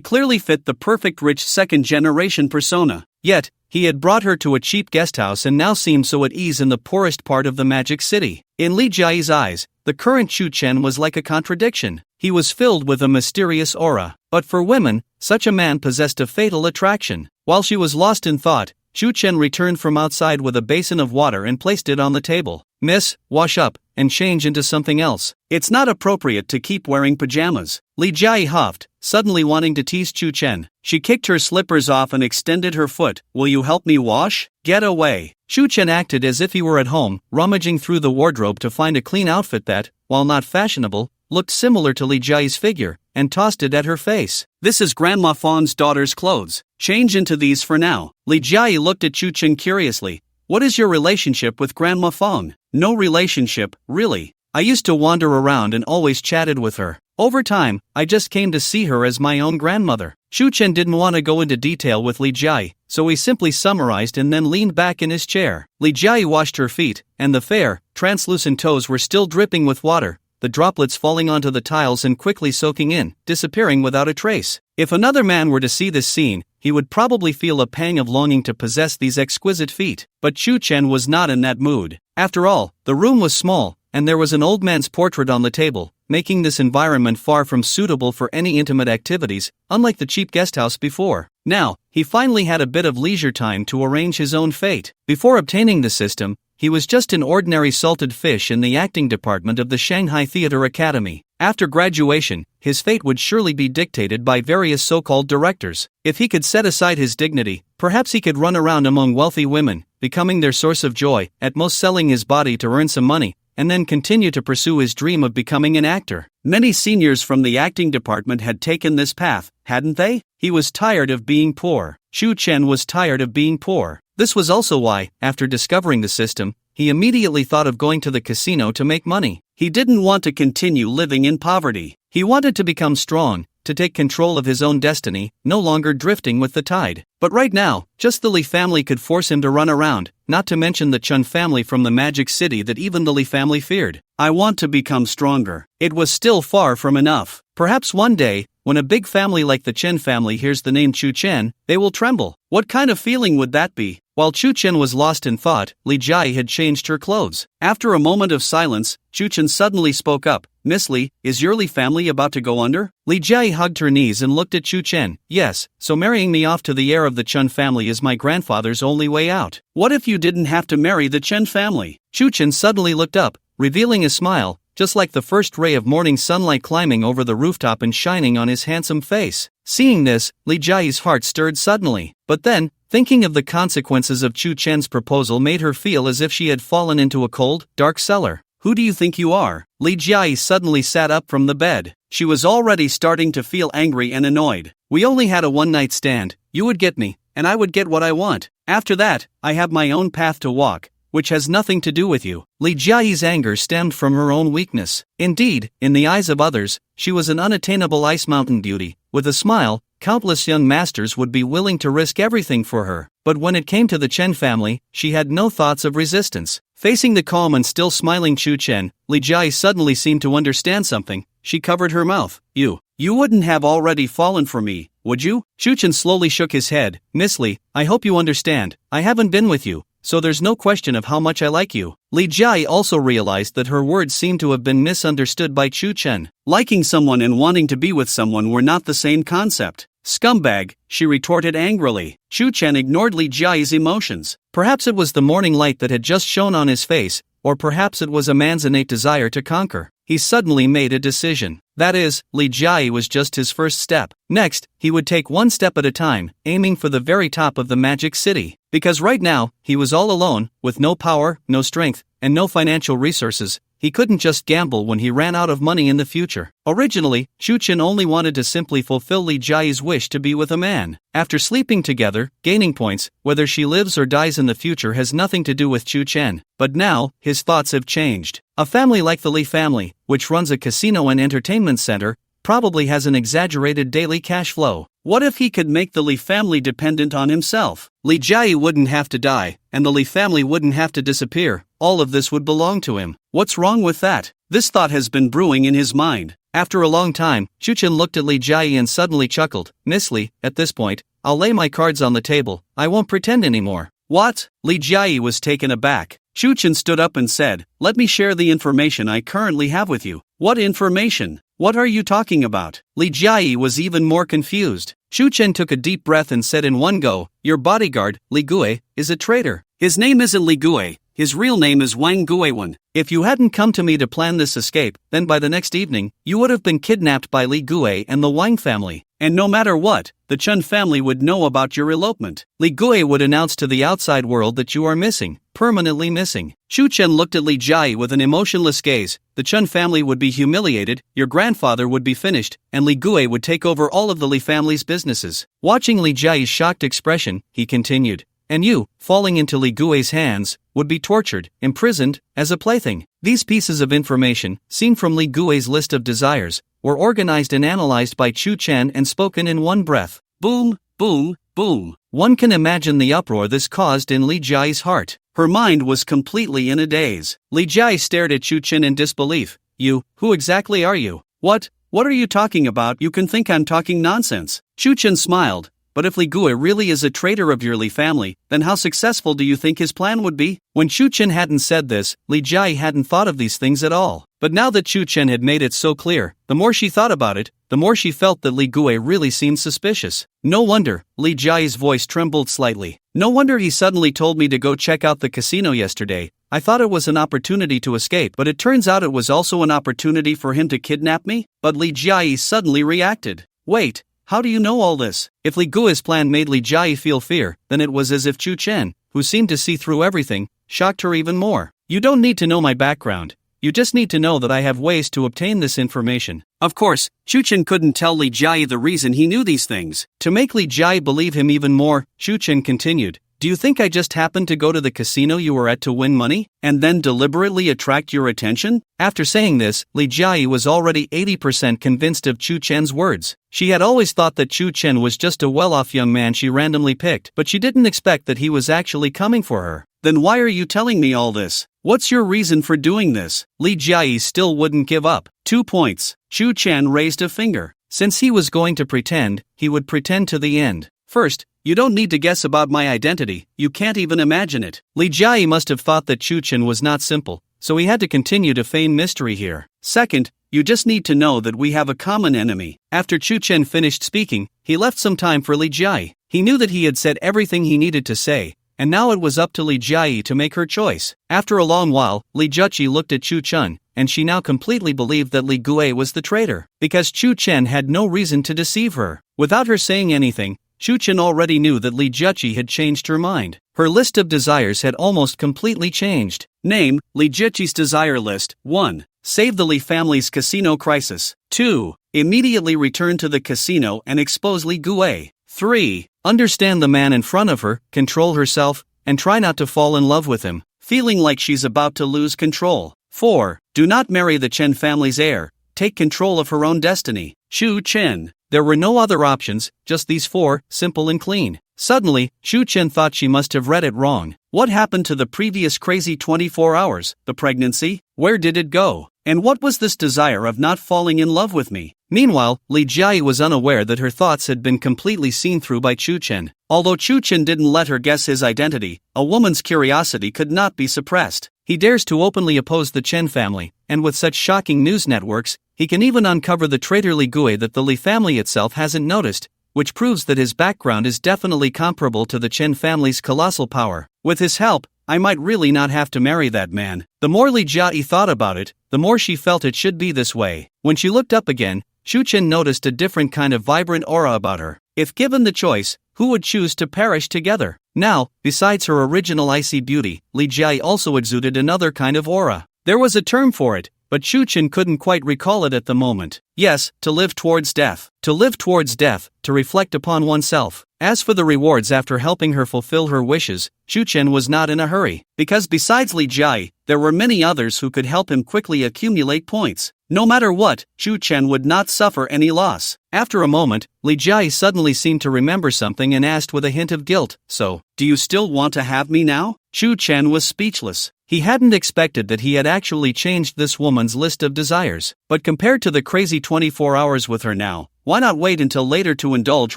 clearly fit the perfect rich second generation persona. Yet, he had brought her to a cheap guesthouse and now seemed so at ease in the poorest part of the Magic City. In Li Jia's eyes, the current Chen was like a contradiction. He was filled with a mysterious aura. But for women, such a man possessed a fatal attraction. While she was lost in thought, Chen returned from outside with a basin of water and placed it on the table. "Miss, wash up, and change into something else. It's not appropriate to keep wearing pajamas." Li Jia huffed, suddenly wanting to tease Chen. She kicked her slippers off and extended her foot. "Will you help me wash? Get away." Chen acted as if he were at home, rummaging through the wardrobe to find a clean outfit that, while not fashionable, looked similar to Li Jia's figure, and tossed it at her face. "This is Grandma Fong's daughter's clothes. Change into these for now." Li Jia looked at Chen curiously. "What is your relationship with Grandma Fong?" "No relationship, really. I used to wander around and always chatted with her. Over time, I just came to see her as my own grandmother." Chen didn't want to go into detail with Li Jia, so he simply summarized and then leaned back in his chair. Li Jia washed her feet, and the fair, translucent toes were still dripping with water, the droplets falling onto the tiles and quickly soaking in, disappearing without a trace. If another man were to see this scene, he would probably feel a pang of longing to possess these exquisite feet. But Chen was not in that mood. After all, the room was small, and there was an old man's portrait on the table, making this environment far from suitable for any intimate activities, unlike the cheap guesthouse before. Now, he finally had a bit of leisure time to arrange his own fate. Before obtaining the system, he was just an ordinary salted fish in the acting department of the Shanghai Theatre Academy. After graduation, his fate would surely be dictated by various so-called directors. If he could set aside his dignity, perhaps he could run around among wealthy women, becoming their source of joy, at most selling his body to earn some money, and then continue to pursue his dream of becoming an actor. Many seniors from the acting department had taken this path, hadn't they? He was tired of being poor. Chen was tired of being poor. This was also why, after discovering the system, he immediately thought of going to the casino to make money. He didn't want to continue living in poverty. He wanted to become strong, to take control of his own destiny, no longer drifting with the tide. But right now, just the Li family could force him to run around, not to mention the Chen family from the Magic City that even the Li family feared. I want to become stronger. It was still far from enough. Perhaps one day, when a big family like the Chen family hears the name Chen, they will tremble. What kind of feeling would that be? While Chen was lost in thought, Li Jia had changed her clothes. After a moment of silence, Chen suddenly spoke up. Miss Li, is your Li family about to go under? Li Jia hugged her knees and looked at Chen. Yes, so marrying me off to the heir of the Chen family is my grandfather's only way out. What if you didn't have to marry the Chen family? Chen suddenly looked up, revealing a smile, just like the first ray of morning sunlight climbing over the rooftop and shining on his handsome face. Seeing this, Li Jia's heart stirred suddenly. But then, thinking of the consequences of Chen's proposal made her feel as if she had fallen into a cold, dark cellar. Who do you think you are? Li Jia suddenly sat up from the bed. She was already starting to feel angry and annoyed. We only had a one-night stand. You would get me, and I would get what I want. After that, I have my own path to walk, which has nothing to do with you. Li Jia's anger stemmed from her own weakness. Indeed, in the eyes of others, she was an unattainable ice mountain beauty. With a smile, countless young masters would be willing to risk everything for her. But when it came to the Chen family, she had no thoughts of resistance. Facing the calm and still smiling Chen, Li Jia suddenly seemed to understand something. She covered her mouth. You wouldn't have already fallen for me, would you? Chen slowly shook his head. Miss Li, I hope you understand. I haven't been with you, so there's no question of how much I like you. Li Jia also realized that her words seemed to have been misunderstood by Chen. Liking someone and wanting to be with someone were not the same concept. Scumbag, she retorted angrily. Chen ignored Li Jia's emotions. Perhaps it was the morning light that had just shone on his face, or perhaps it was a man's innate desire to conquer. He suddenly made a decision. That is, Li Jia was just his first step. Next, he would take one step at a time, aiming for the very top of the Magic City. Because right now, he was all alone, with no power, no strength, and no financial resources. He couldn't just gamble when he ran out of money in the future. Originally, Chen only wanted to simply fulfill Li Jia's wish to be with a man. After sleeping together, gaining points, whether she lives or dies in the future has nothing to do with Chen. But now, his thoughts have changed. A family like the Li family, which runs a casino and entertainment center, probably has an exaggerated daily cash flow. What if he could make the Li family dependent on himself? Li Jia wouldn't have to die, and the Li family wouldn't have to disappear. All of this would belong to him. What's wrong with that? This thought has been brewing in his mind. After a long time, Chen looked at Li Jia and suddenly chuckled. Miss Li, at this point, I'll lay my cards on the table. I won't pretend anymore. What? Li Jia was taken aback. Chen stood up and said, let me share the information I currently have with you. What information? What are you talking about? Li Jia was even more confused. Chen took a deep breath and said in one go, your bodyguard, Li Gue, is a traitor. His name isn't Li Gue. His real name is Wang Guiwen. If you hadn't come to me to plan this escape, then by the next evening, you would have been kidnapped by Li Gue and the Wang family. And no matter what, the Chen family would know about your elopement. Li Gue would announce to the outside world that you are missing, permanently missing. Chen looked at Li Jia with an emotionless gaze. The Chen family would be humiliated, your grandfather would be finished, and Li Gue would take over all of the Li family's businesses. Watching Li Jia's shocked expression, he continued. And you, falling into Li Gue's hands, would be tortured, imprisoned, as a plaything. These pieces of information, seen from Li Gue's list of desires, were organized and analyzed by Chen and spoken in one breath. Boom, boom, boom. One can imagine the uproar this caused in Li Jia's heart. Her mind was completely in a daze. Li Jia stared at Chen in disbelief. Who exactly are you? What are you talking about? You can think I'm talking nonsense. Chen smiled, But if Li Gui really is a traitor of your Li family, then how successful do you think his plan would be? When Chu Chen hadn't said this, Li Jia hadn't thought of these things at all. But now that Chu Chen had made it so clear, the more she thought about it, the more she felt that Li Gui really seemed suspicious. No wonder, Li Jia's voice trembled slightly. No wonder he suddenly told me to go check out the casino yesterday. I thought it was an opportunity to escape, but it turns out it was also an opportunity for him to kidnap me? But Li Jia suddenly reacted. Wait, how do you know all this? If Li Gui's plan made Li Jia feel fear, then it was as if Chu Chen, who seemed to see through everything, shocked her even more. You don't need to know my background. You just need to know that I have ways to obtain this information. Of course, Chu Chen couldn't tell Li Jia the reason he knew these things. To make Li Jia believe him even more, Chu Chen continued. Do you think I just happened to go to the casino you were at to win money, and then deliberately attract your attention? After saying this, Li Jia was already 80% convinced of Chu Chen's words. She had always thought that Chu Chen was just a well-off young man she randomly picked, but she didn't expect that he was actually coming for her. Then why are you telling me all this? What's your reason for doing this? Li Jia still wouldn't give up. 2 points. Chu Chen raised a finger. Since he was going to pretend, he would pretend to the end. First, you don't need to guess about my identity, you can't even imagine it. Li Jia must have thought that Chu Chen was not simple, so he had to continue to feign mystery here. Second, you just need to know that we have a common enemy. After Chu Chen finished speaking, he left some time for Li Jia. He knew that he had said everything he needed to say, and now it was up to Li Jia to make her choice. After a long while, Li Jia looked at Chu Chen, and she now completely believed that Li Gui was the traitor, because Chu Chen had no reason to deceive her. Without her saying anything, Chu Chen already knew that Li Jia had changed her mind. Her list of desires had almost completely changed. Name, Li Jia's desire list. 1. Save the Li family's casino crisis. 2. Immediately return to the casino and expose Li Gui. 3. Understand the man in front of her, control herself, and try not to fall in love with him, feeling like she's about to lose control. 4. Do not marry the Chen family's heir, take control of her own destiny. Chu Chen. There were no other options, just these 4, simple and clean. Suddenly, Chu Chen thought she must have read it wrong. What happened to the previous crazy 24 hours, the pregnancy? Where did it go? And what was this desire of not falling in love with me? Meanwhile, Li Jia was unaware that her thoughts had been completely seen through by Chu Chen. Although Chu Chen didn't let her guess his identity, a woman's curiosity could not be suppressed. He dares to openly oppose the Chen family, and with such shocking news networks, he can even uncover the traitor Li Gui that the Li family itself hasn't noticed, which proves that his background is definitely comparable to the Chen family's colossal power. With his help, I might really not have to marry that man. The more Li Jia thought about it, the more she felt it should be this way. When she looked up again, Chu Chen noticed a different kind of vibrant aura about her. If given the choice, who would choose to perish together? Now, besides her original icy beauty, Li Jia also exuded another kind of aura. There was a term for it, but Chu Chen couldn't quite recall it at the moment. Yes, to live towards death. To live towards death, to reflect upon oneself. As for the rewards after helping her fulfill her wishes, Chu Chen was not in a hurry, because besides Li Jia, there were many others who could help him quickly accumulate points. No matter what, Chu Chen would not suffer any loss. After a moment, Li Jia suddenly seemed to remember something and asked with a hint of guilt, "So, do you still want to have me now?" Chu Chen was speechless. He hadn't expected that he had actually changed this woman's list of desires. But compared to the crazy 24 hours with her now, why not wait until later to indulge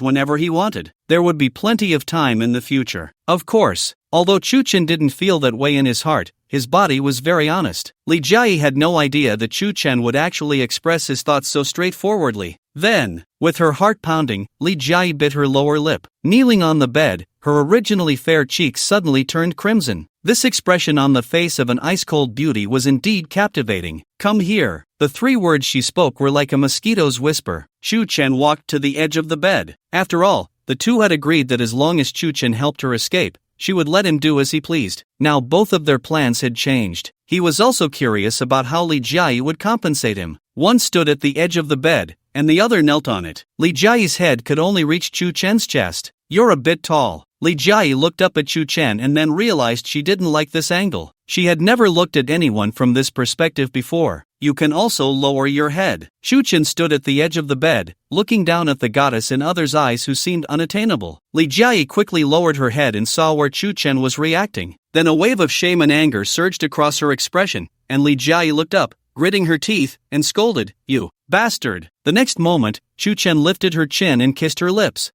whenever he wanted? There would be plenty of time in the future. Of course, although Chu Chen didn't feel that way in his heart, his body was very honest. Li Jia had no idea that Chu Chen would actually express his thoughts so straightforwardly. Then, with her heart pounding, Li Jia bit her lower lip. Kneeling on the bed, her originally fair cheeks suddenly turned crimson. This expression on the face of an ice-cold beauty was indeed captivating. "Come here." The 3 words she spoke were like a mosquito's whisper. Chu Chen walked to the edge of the bed. After all, the two had agreed that as long as Chu Chen helped her escape, she would let him do as he pleased. Now both of their plans had changed. He was also curious about how Li Jia would compensate him. One stood at the edge of the bed, and the other knelt on it. Li Jia's head could only reach Chu Chen's chest. "You're a bit tall." Li Jia looked up at Chu Chen and then realized she didn't like this angle. She had never looked at anyone from this perspective before. "You can also lower your head." Chu Chen stood at the edge of the bed, looking down at the goddess in others' eyes who seemed unattainable. Li Jia quickly lowered her head and saw where Chu Chen was reacting. Then a wave of shame and anger surged across her expression, and Li Jia looked up, gritting her teeth, and scolded, "You bastard." The next moment, Chu Chen lifted her chin and kissed her lips.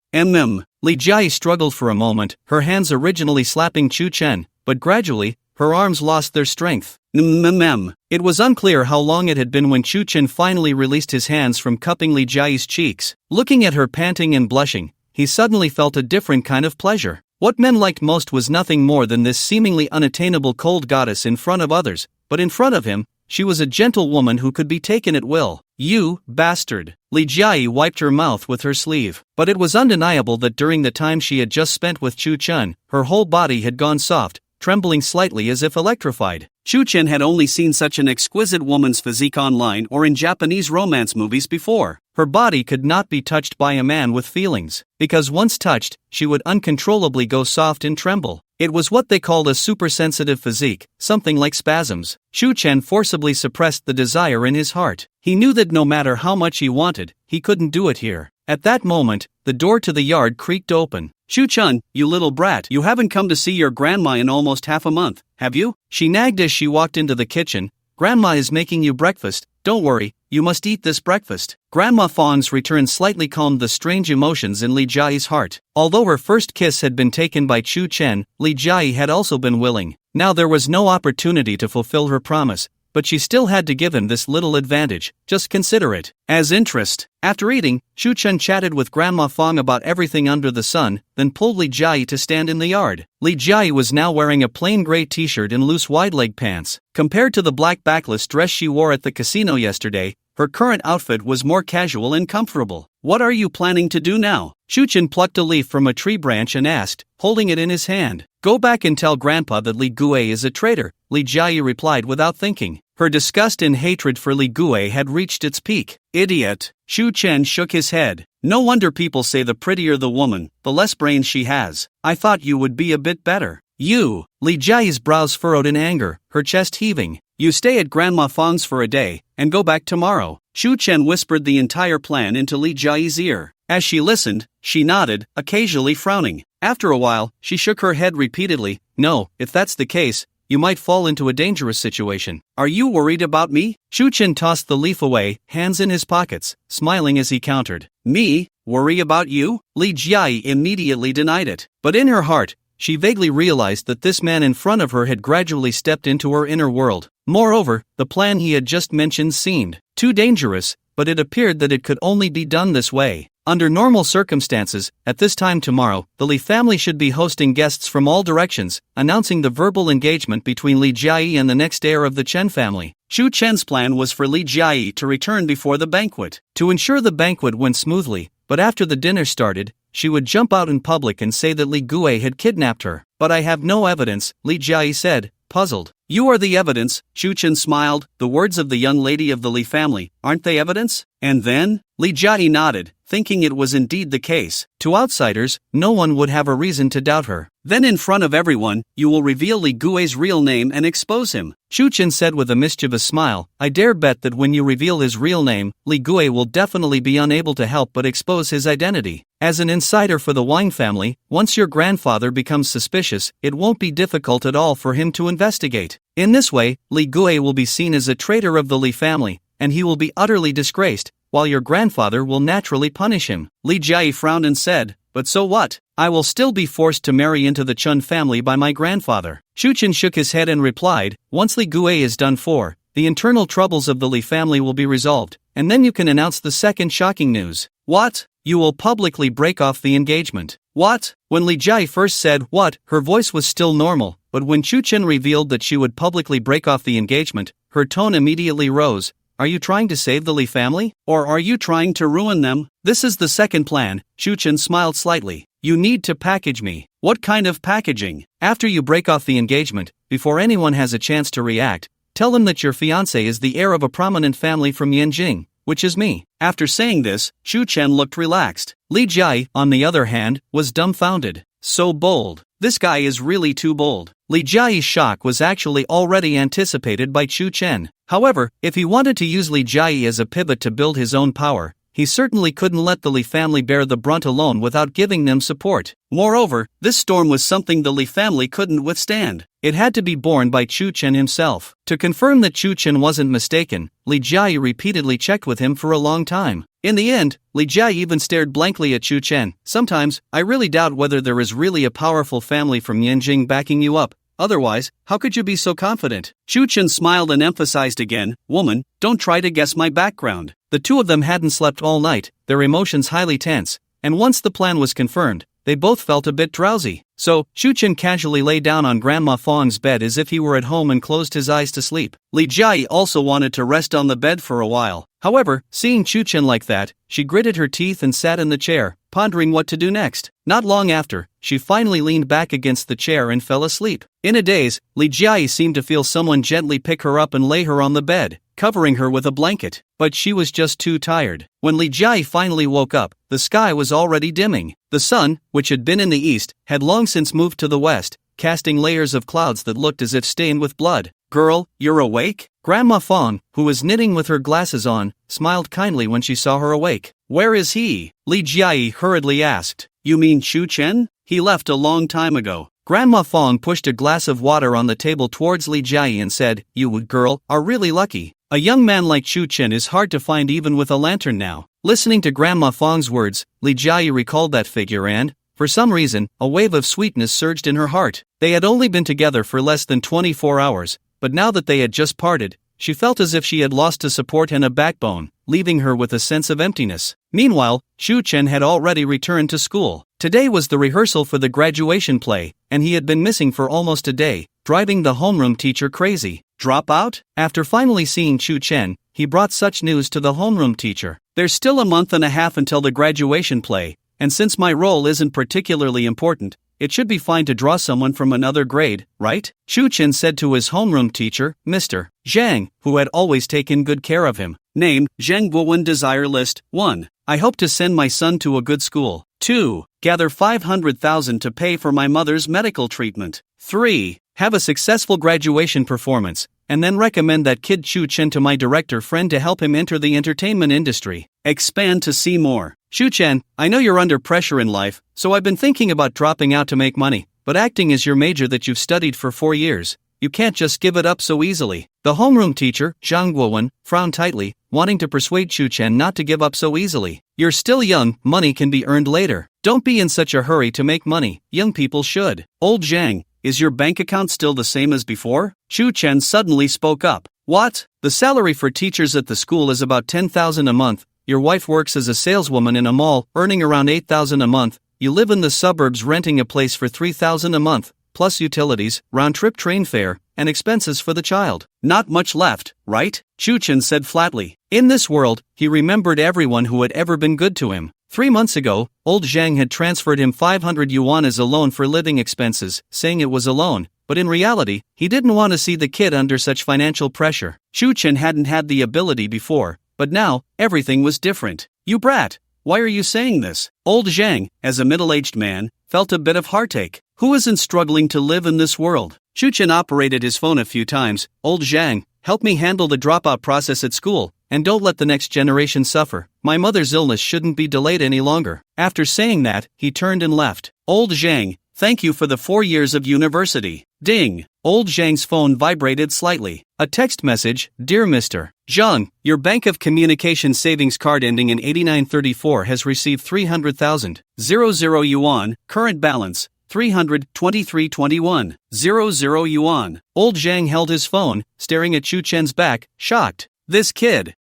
Li Jiayi struggled for a moment, her hands originally slapping Chu Chen, but gradually, her arms lost their strength. It was unclear how long it had been when Chu Chen finally released his hands from cupping Li Jiayi's cheeks. Looking at her panting and blushing, he suddenly felt a different kind of pleasure. What men liked most was nothing more than this seemingly unattainable cold goddess in front of others, but in front of him, she was a gentle woman who could be taken at will. You bastard. Li Jiayi wiped her mouth with her sleeve. But it was undeniable that during the time she had just spent with Chu Chen, her whole body had gone soft, trembling slightly as if electrified. Chu Chen had only seen such an exquisite woman's physique online or in Japanese romance movies before. Her body could not be touched by a man with feelings, because once touched, she would uncontrollably go soft and tremble. It was what they called a supersensitive physique, something like spasms. Chu Chen forcibly suppressed the desire in his heart. He knew that no matter how much he wanted, he couldn't do it here. At that moment, the door to the yard creaked open. Chu Chen, you little brat, you haven't come to see your grandma in almost half a month, have you? She nagged as she walked into the kitchen. Grandma is making you breakfast. Don't worry, you must eat this breakfast. Grandma Fong's return slightly calmed the strange emotions in Li Jiayi's heart. Although her first kiss had been taken by Chu Chen, Li Jiayi had also been willing. Now there was no opportunity to fulfill her promise, but she still had to give him this little advantage. Just consider it as interest. After eating, Chu Chen chatted with Grandma Fong about everything under the sun, then pulled Li Jiayi to stand in the yard. Li Jiayi was now wearing a plain gray t-shirt and loose wide-leg pants. Compared to the black backless dress she wore at the casino yesterday, her current outfit was more casual and comfortable. What are you planning to do now? Chu Chen plucked a leaf from a tree branch and asked, holding it in his hand. Go back and tell Grandpa that Li Guei is a traitor, Li Jiayi replied without thinking. Her disgust and hatred for Li Guei had reached its peak. Idiot. Chu Chen shook his head. No wonder people say the prettier the woman, the less brains she has. I thought you would be a bit better. You. Li Jiayi's brows furrowed in anger, her chest heaving. You stay at Grandma Fong's for a day, and go back tomorrow. Chu Chen whispered the entire plan into Li Jiayi's ear. As she listened, she nodded, occasionally frowning. After a while, she shook her head repeatedly. No, if that's the case, you might fall into a dangerous situation. Are you worried about me? Chu Chen tossed the leaf away, hands in his pockets, smiling as he countered. Me? Worry about you? Li Jiayi immediately denied it. But in her heart, she vaguely realized that this man in front of her had gradually stepped into her inner world. Moreover, the plan he had just mentioned seemed too dangerous, but it appeared that it could only be done this way. Under normal circumstances, at this time tomorrow, the Li family should be hosting guests from all directions, announcing the verbal engagement between Li Jiayi and the next heir of the Chen family. Chu Chen's plan was for Li Jiayi to return before the banquet, to ensure the banquet went smoothly, but after the dinner started, she would jump out in public and say that Li Guei had kidnapped her. But I have no evidence, Li Jiayi said, puzzled. You are the evidence, Chu Chen smiled. The words of the young lady of the Li family, aren't they evidence? And then? Li Jiayi nodded, thinking it was indeed the case. To outsiders, no one would have a reason to doubt her. Then in front of everyone, you will reveal Li Guei's real name and expose him. Chu Chen said with a mischievous smile, I dare bet that when you reveal his real name, Li Guei will definitely be unable to help but expose his identity. As an insider for the Wang family, once your grandfather becomes suspicious, it won't be difficult at all for him to investigate. In this way, Li Guei will be seen as a traitor of the Li family, and he will be utterly disgraced, while your grandfather will naturally punish him. Li Jiayi frowned and said, but so what? I will still be forced to marry into the Chen family by my grandfather. Chu Chen shook his head and replied, once Li Guei is done for, the internal troubles of the Li family will be resolved, and then you can announce the second shocking news. What? You will publicly break off the engagement. What? When Li Jiayi first said what, her voice was still normal, but when Chu Chen revealed that she would publicly break off the engagement, her tone immediately rose. Are you trying to save the Li family? Or are you trying to ruin them? This is the second plan, Chu Chen smiled slightly. You need to package me. What kind of packaging? After you break off the engagement, before anyone has a chance to react, tell them that your fiancé is the heir of a prominent family from Yanjing, which is me. After saying this, Chu Chen looked relaxed. Li Jiayi, on the other hand, was dumbfounded. So bold. This guy is really too bold. Li Jiayi's shock was actually already anticipated by Chu Chen. However, if he wanted to use Li Jiayi as a pivot to build his own power, he certainly couldn't let the Li family bear the brunt alone without giving them support. Moreover, this storm was something the Li family couldn't withstand. It had to be borne by Chu Chen himself. To confirm that Chu Chen wasn't mistaken, Li Jiayi repeatedly checked with him for a long time. In the end, Li Jiayi even stared blankly at Chu Chen. Sometimes, I really doubt whether there is really a powerful family from Yanjing backing you up. Otherwise, how could you be so confident? Chu Chen smiled and emphasized again, woman, don't try to guess my background. The two of them hadn't slept all night, their emotions highly tense, and once the plan was confirmed, they both felt a bit drowsy. So, Chu Chen casually lay down on Grandma Fong's bed as if he were at home and closed his eyes to sleep. Li Jiayi also wanted to rest on the bed for a while. However, seeing Chu Chen like that, she gritted her teeth and sat in the chair, pondering what to do next. Not long after, she finally leaned back against the chair and fell asleep. In a daze, Li Jiayi seemed to feel someone gently pick her up and lay her on the bed, covering her with a blanket. But she was just too tired. When Li Jiayi finally woke up, the sky was already dimming. The sun, which had been in the east, had long since moved to the west, casting layers of clouds that looked as if stained with blood. Girl, you're awake? Grandma Fong, who was knitting with her glasses on, smiled kindly when she saw her awake. Where is he? Li Jiayi hurriedly asked. You mean Chu Chen? He left a long time ago. Grandma Fong pushed a glass of water on the table towards Li Jiayi and said, You, girl, are really lucky. A young man like Chu Chen is hard to find even with a lantern now. Listening to Grandma Fong's words, Li Jiayi recalled that figure and, for some reason, a wave of sweetness surged in her heart. They had only been together for less than 24 hours, but now that they had just parted, she felt as if she had lost a support and a backbone, leaving her with a sense of emptiness. Meanwhile, Chu Chen had already returned to school. Today was the rehearsal for the graduation play, and he had been missing for almost a day, driving the homeroom teacher crazy. Drop out? After finally seeing Chu Chen, he brought such news to the homeroom teacher. There's still a month and a half until the graduation play, and since my role isn't particularly important, it should be fine to draw someone from another grade, right? Chu Chen said to his homeroom teacher, Mr. Zhang, who had always taken good care of him. Name, Zhang Guowen. Desire list. 1. I hope to send my son to a good school. 2. Gather 500,000 to pay for my mother's medical treatment. 3. Have a successful graduation performance, and then recommend that kid Chu Chen to my director friend to help him enter the entertainment industry. Expand to see more. Chu Chen, I know you're under pressure in life, so I've been thinking about dropping out to make money, but acting is your major that you've studied for 4 years. You can't just give it up so easily. The homeroom teacher, Zhang Guowen, frowned tightly, wanting to persuade Chu Chen not to give up so easily. You're still young, money can be earned later. Don't be in such a hurry to make money, young people should. Old Zhang, is your bank account still the same as before? Chu Chen suddenly spoke up. What? The salary for teachers at the school is about 10,000 a month. Your wife works as a saleswoman in a mall, earning around 8,000 a month. You live in the suburbs renting a place for 3,000 a month, plus utilities, round-trip train fare, and expenses for the child. Not much left, right? Chu Chen said flatly. In this world, he remembered everyone who had ever been good to him. 3 months ago, old Zhang had transferred him 500 yuan as a loan for living expenses, saying it was a loan, but in reality, he didn't want to see the kid under such financial pressure. Chu Chen hadn't had the ability before, but now, everything was different. You brat, why are you saying this? Old Zhang, as a middle-aged man, felt a bit of heartache. Who isn't struggling to live in this world? Chu Chen operated his phone a few times. Old Zhang, help me handle the dropout process at school, and don't let the next generation suffer. My mother's illness shouldn't be delayed any longer. After saying that, he turned and left. Old Zhang, thank you for the 4 years of university. Ding! Old Zhang's phone vibrated slightly. A text message, Dear Mr. Zhang, your Bank of Communication savings card ending in 8934 has received 300,000, 00 yuan, current balance, 323.21, 00 yuan. Old Zhang held his phone, staring at Chu Chen's back, shocked. This kid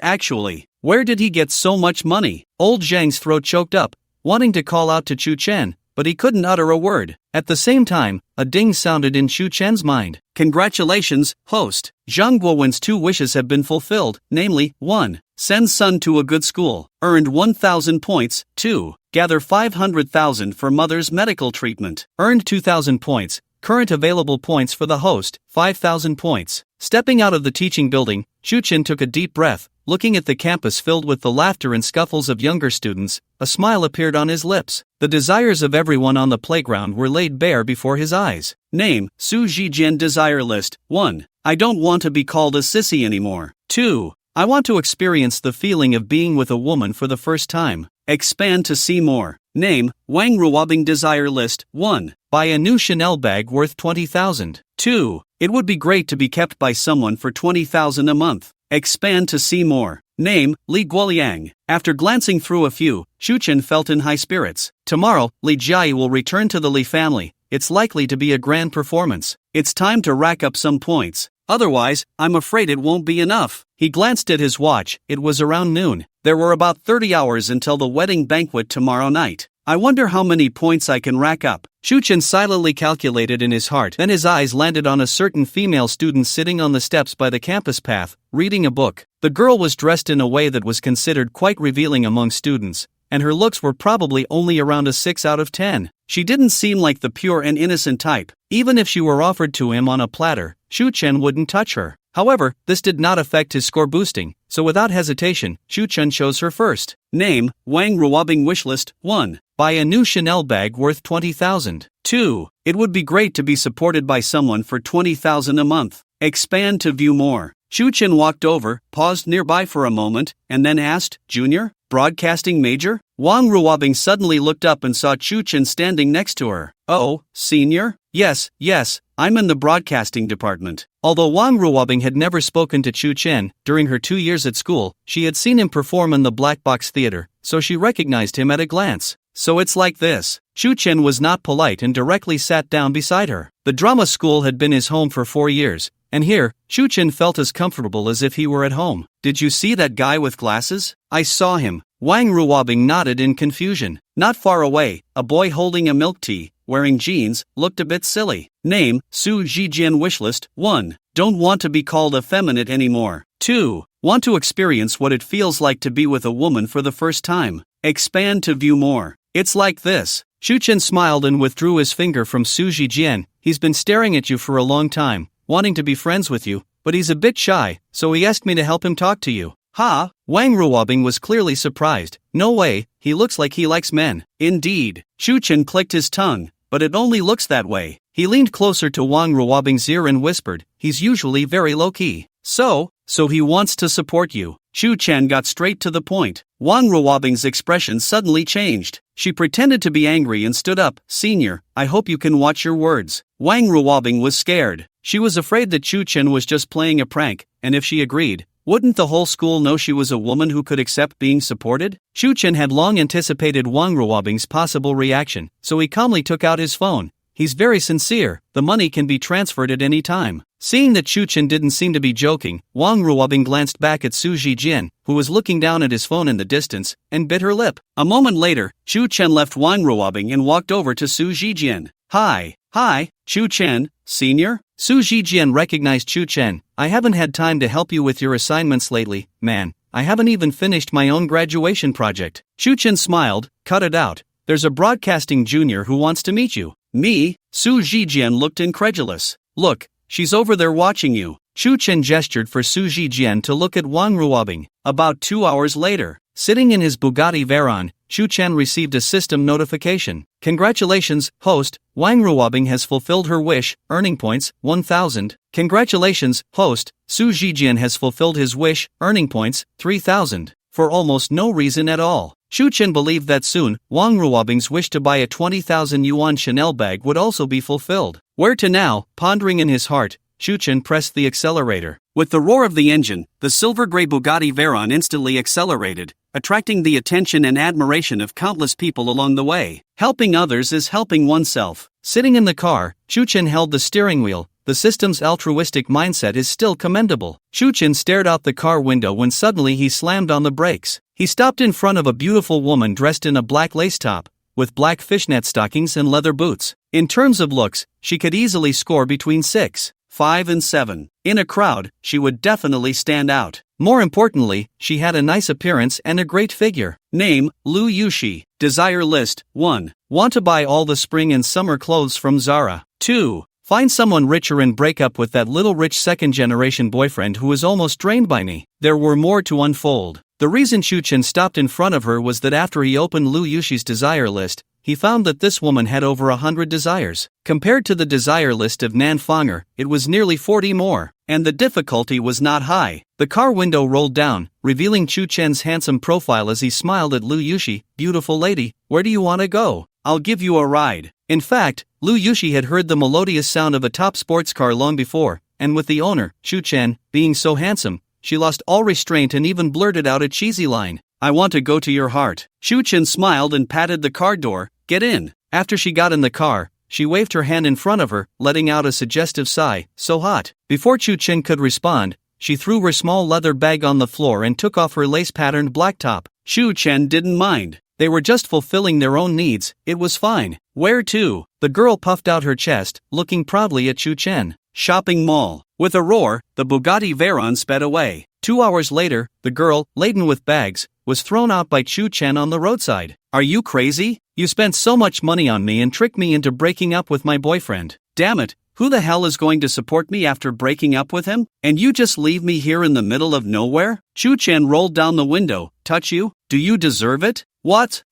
actually, where did he get so much money? Old Zhang's throat choked up, wanting to call out to Chu Chen, but he couldn't utter a word. At the same time, a ding sounded in Chu Chen's mind. Congratulations, host. Zhang Guowen's 2 wishes have been fulfilled, namely, 1. Send son to a good school, earned 1,000 points, 2. Gather 500,000 for mother's medical treatment, earned 2,000 points, current available points for the host, 5,000 points. Stepping out of the teaching building, Chu Chen took a deep breath. Looking at the campus filled with the laughter and scuffles of younger students, a smile appeared on his lips. The desires of everyone on the playground were laid bare before his eyes. Name, Su Zhijian. Desire list. 1. I don't want to be called a sissy anymore. 2. I want to experience the feeling of being with a woman for the first time. Expand to see more. Name, Wang Ruobing. Desire list. 1. Buy a new Chanel bag worth 20,000. 2. It would be great to be kept by someone for 20,000 a month. Expand to see more. Name, Li Guoliang. After glancing through a few, Chen felt in high spirits. Tomorrow, Li Jiai will return to the Li family. It's likely to be a grand performance. It's time to rack up some points. Otherwise, I'm afraid it won't be enough. He glanced at his watch. It was around noon. There were about 30 hours until the wedding banquet tomorrow night. I wonder how many points I can rack up. Chen silently calculated in his heart. Then his eyes landed on a certain female student sitting on the steps by the campus path, reading a book. The girl was dressed in a way that was considered quite revealing among students, and her looks were probably only around a 6 out of 10. She didn't seem like the pure and innocent type. Even if she were offered to him on a platter, Chen wouldn't touch her. However, this did not affect his score boosting, so without hesitation, Chen chose her first. Name, Wang Ruobing. Wishlist. 1. Buy a new Chanel bag worth 20,000. 2. It would be great to be supported by someone for 20,000 a month. Expand to view more. Chen walked over, paused nearby for a moment, and then asked, Junior? Broadcasting major? Wang Ruobing suddenly looked up and saw Chen standing next to her. Oh, senior? Yes, I'm in the broadcasting department. Although Wang Ruobing had never spoken to Chen, during her 2 years at school, she had seen him perform in the Black Box Theater, so she recognized him at a glance. So it's like this. Chen was not polite and directly sat down beside her. The drama school had been his home for 4 years, and here, Chen felt as comfortable as if he were at home. Did you see that guy with glasses? I saw him. Wang Ruobing nodded in confusion. Not far away, a boy holding a milk tea, wearing jeans, looked a bit silly. Name, Su Jijian. Wishlist. 1. Don't want to be called effeminate anymore. 2. Want to experience what it feels like to be with a woman for the first time. Expand to view more. It's like this. Chen smiled and withdrew his finger from Su Jijian. He's been staring at you for a long time, wanting to be friends with you, but he's a bit shy, so he asked me to help him talk to you. Ha! Wang Ruobing was clearly surprised. No way, he looks like he likes men. Indeed. Chen clicked his tongue, but it only looks that way. He leaned closer to Wang Ruobing's ear and whispered, he's usually very low-key. So he wants to support you. Chen got straight to the point. Wang Ruobing's expression suddenly changed. She pretended to be angry and stood up. Senior, I hope you can watch your words. Wang Ruobing was scared. She was afraid that Chen was just playing a prank, and if she agreed, wouldn't the whole school know she was a woman who could accept being supported? Chen had long anticipated Wang Ruobing's possible reaction, so he calmly took out his phone. He's very sincere, the money can be transferred at any time. Seeing that Chen didn't seem to be joking, Wang Ruobing glanced back at Su Jijian, who was looking down at his phone in the distance, and bit her lip. A moment later, Chen left Wang Ruobing and walked over to Su Jijian. Hi, Chen, senior? Su Jijian recognized Chen. I haven't had time to help you with your assignments lately, man. I haven't even finished my own graduation project. Chen smiled. Cut it out. There's a broadcasting junior who wants to meet you. Me? Su Jijian looked incredulous. Look, she's over there watching you. Chen gestured for Su Jijian to look at Wang Ruobing. About 2 hours later, sitting in his Bugatti Veyron, Chen received a system notification. Congratulations, host, Wang Ruobing has fulfilled her wish, earning points, 1,000. Congratulations, host, Su Jijian has fulfilled his wish, earning points, 3,000. For almost no reason at all. Chen believed that soon, Wang Ruobing's wish to buy a 20,000 yuan Chanel bag would also be fulfilled. Where to now? Pondering in his heart, Chen pressed the accelerator. With the roar of the engine, the silver-gray Bugatti Veyron instantly accelerated, attracting the attention and admiration of countless people along the way. Helping others is helping oneself. Sitting in the car, Chen held the steering wheel. The system's altruistic mindset is still commendable. Chen stared out the car window when suddenly he slammed on the brakes. He stopped in front of a beautiful woman dressed in a black lace top, with black fishnet stockings and leather boots. In terms of looks, she could easily score between 6, 5 and 7. In a crowd, she would definitely stand out. More importantly, she had a nice appearance and a great figure. Name, Lu Yushi. Desire list. 1. Want to buy all the spring and summer clothes from Zara. 2. Find someone richer and break up with that little rich second-generation boyfriend who is almost drained by me. There were more to unfold. The reason Chen stopped in front of her was that after he opened Lu Yushi's desire list, he found that this woman had over 100 desires. Compared to the desire list of Nan Fonger, it was nearly 40 more, and the difficulty was not high. The car window rolled down, revealing Chu Chen's handsome profile as he smiled at Lu Yushi. "Beautiful lady, where do you want to go? I'll give you a ride." In fact, Lu Yushi had heard the melodious sound of a top sports car long before, and with the owner, Chu Chen, being so handsome, she lost all restraint and even blurted out a cheesy line. "I want to go to your heart." Chu Chen smiled and patted the car door. "Get in." After she got in the car, she waved her hand in front of her, letting out a suggestive sigh. "So hot." Before Chu Chen could respond, she threw her small leather bag on the floor and took off her lace-patterned black top. Chu Chen didn't mind. They were just fulfilling their own needs, it was fine. "Where to?" The girl puffed out her chest, looking proudly at Chu Chen. "Shopping mall." With a roar, the Bugatti Veyron sped away. 2 hours later, the girl, laden with bags, was thrown out by Chu Chen on the roadside. "Are you crazy? You spent so much money on me and tricked me into breaking up with my boyfriend. Damn it, who the hell is going to support me after breaking up with him? And you just leave me here in the middle of nowhere?" Chu Chen rolled down the window. "Touch you? Do you deserve it?" What?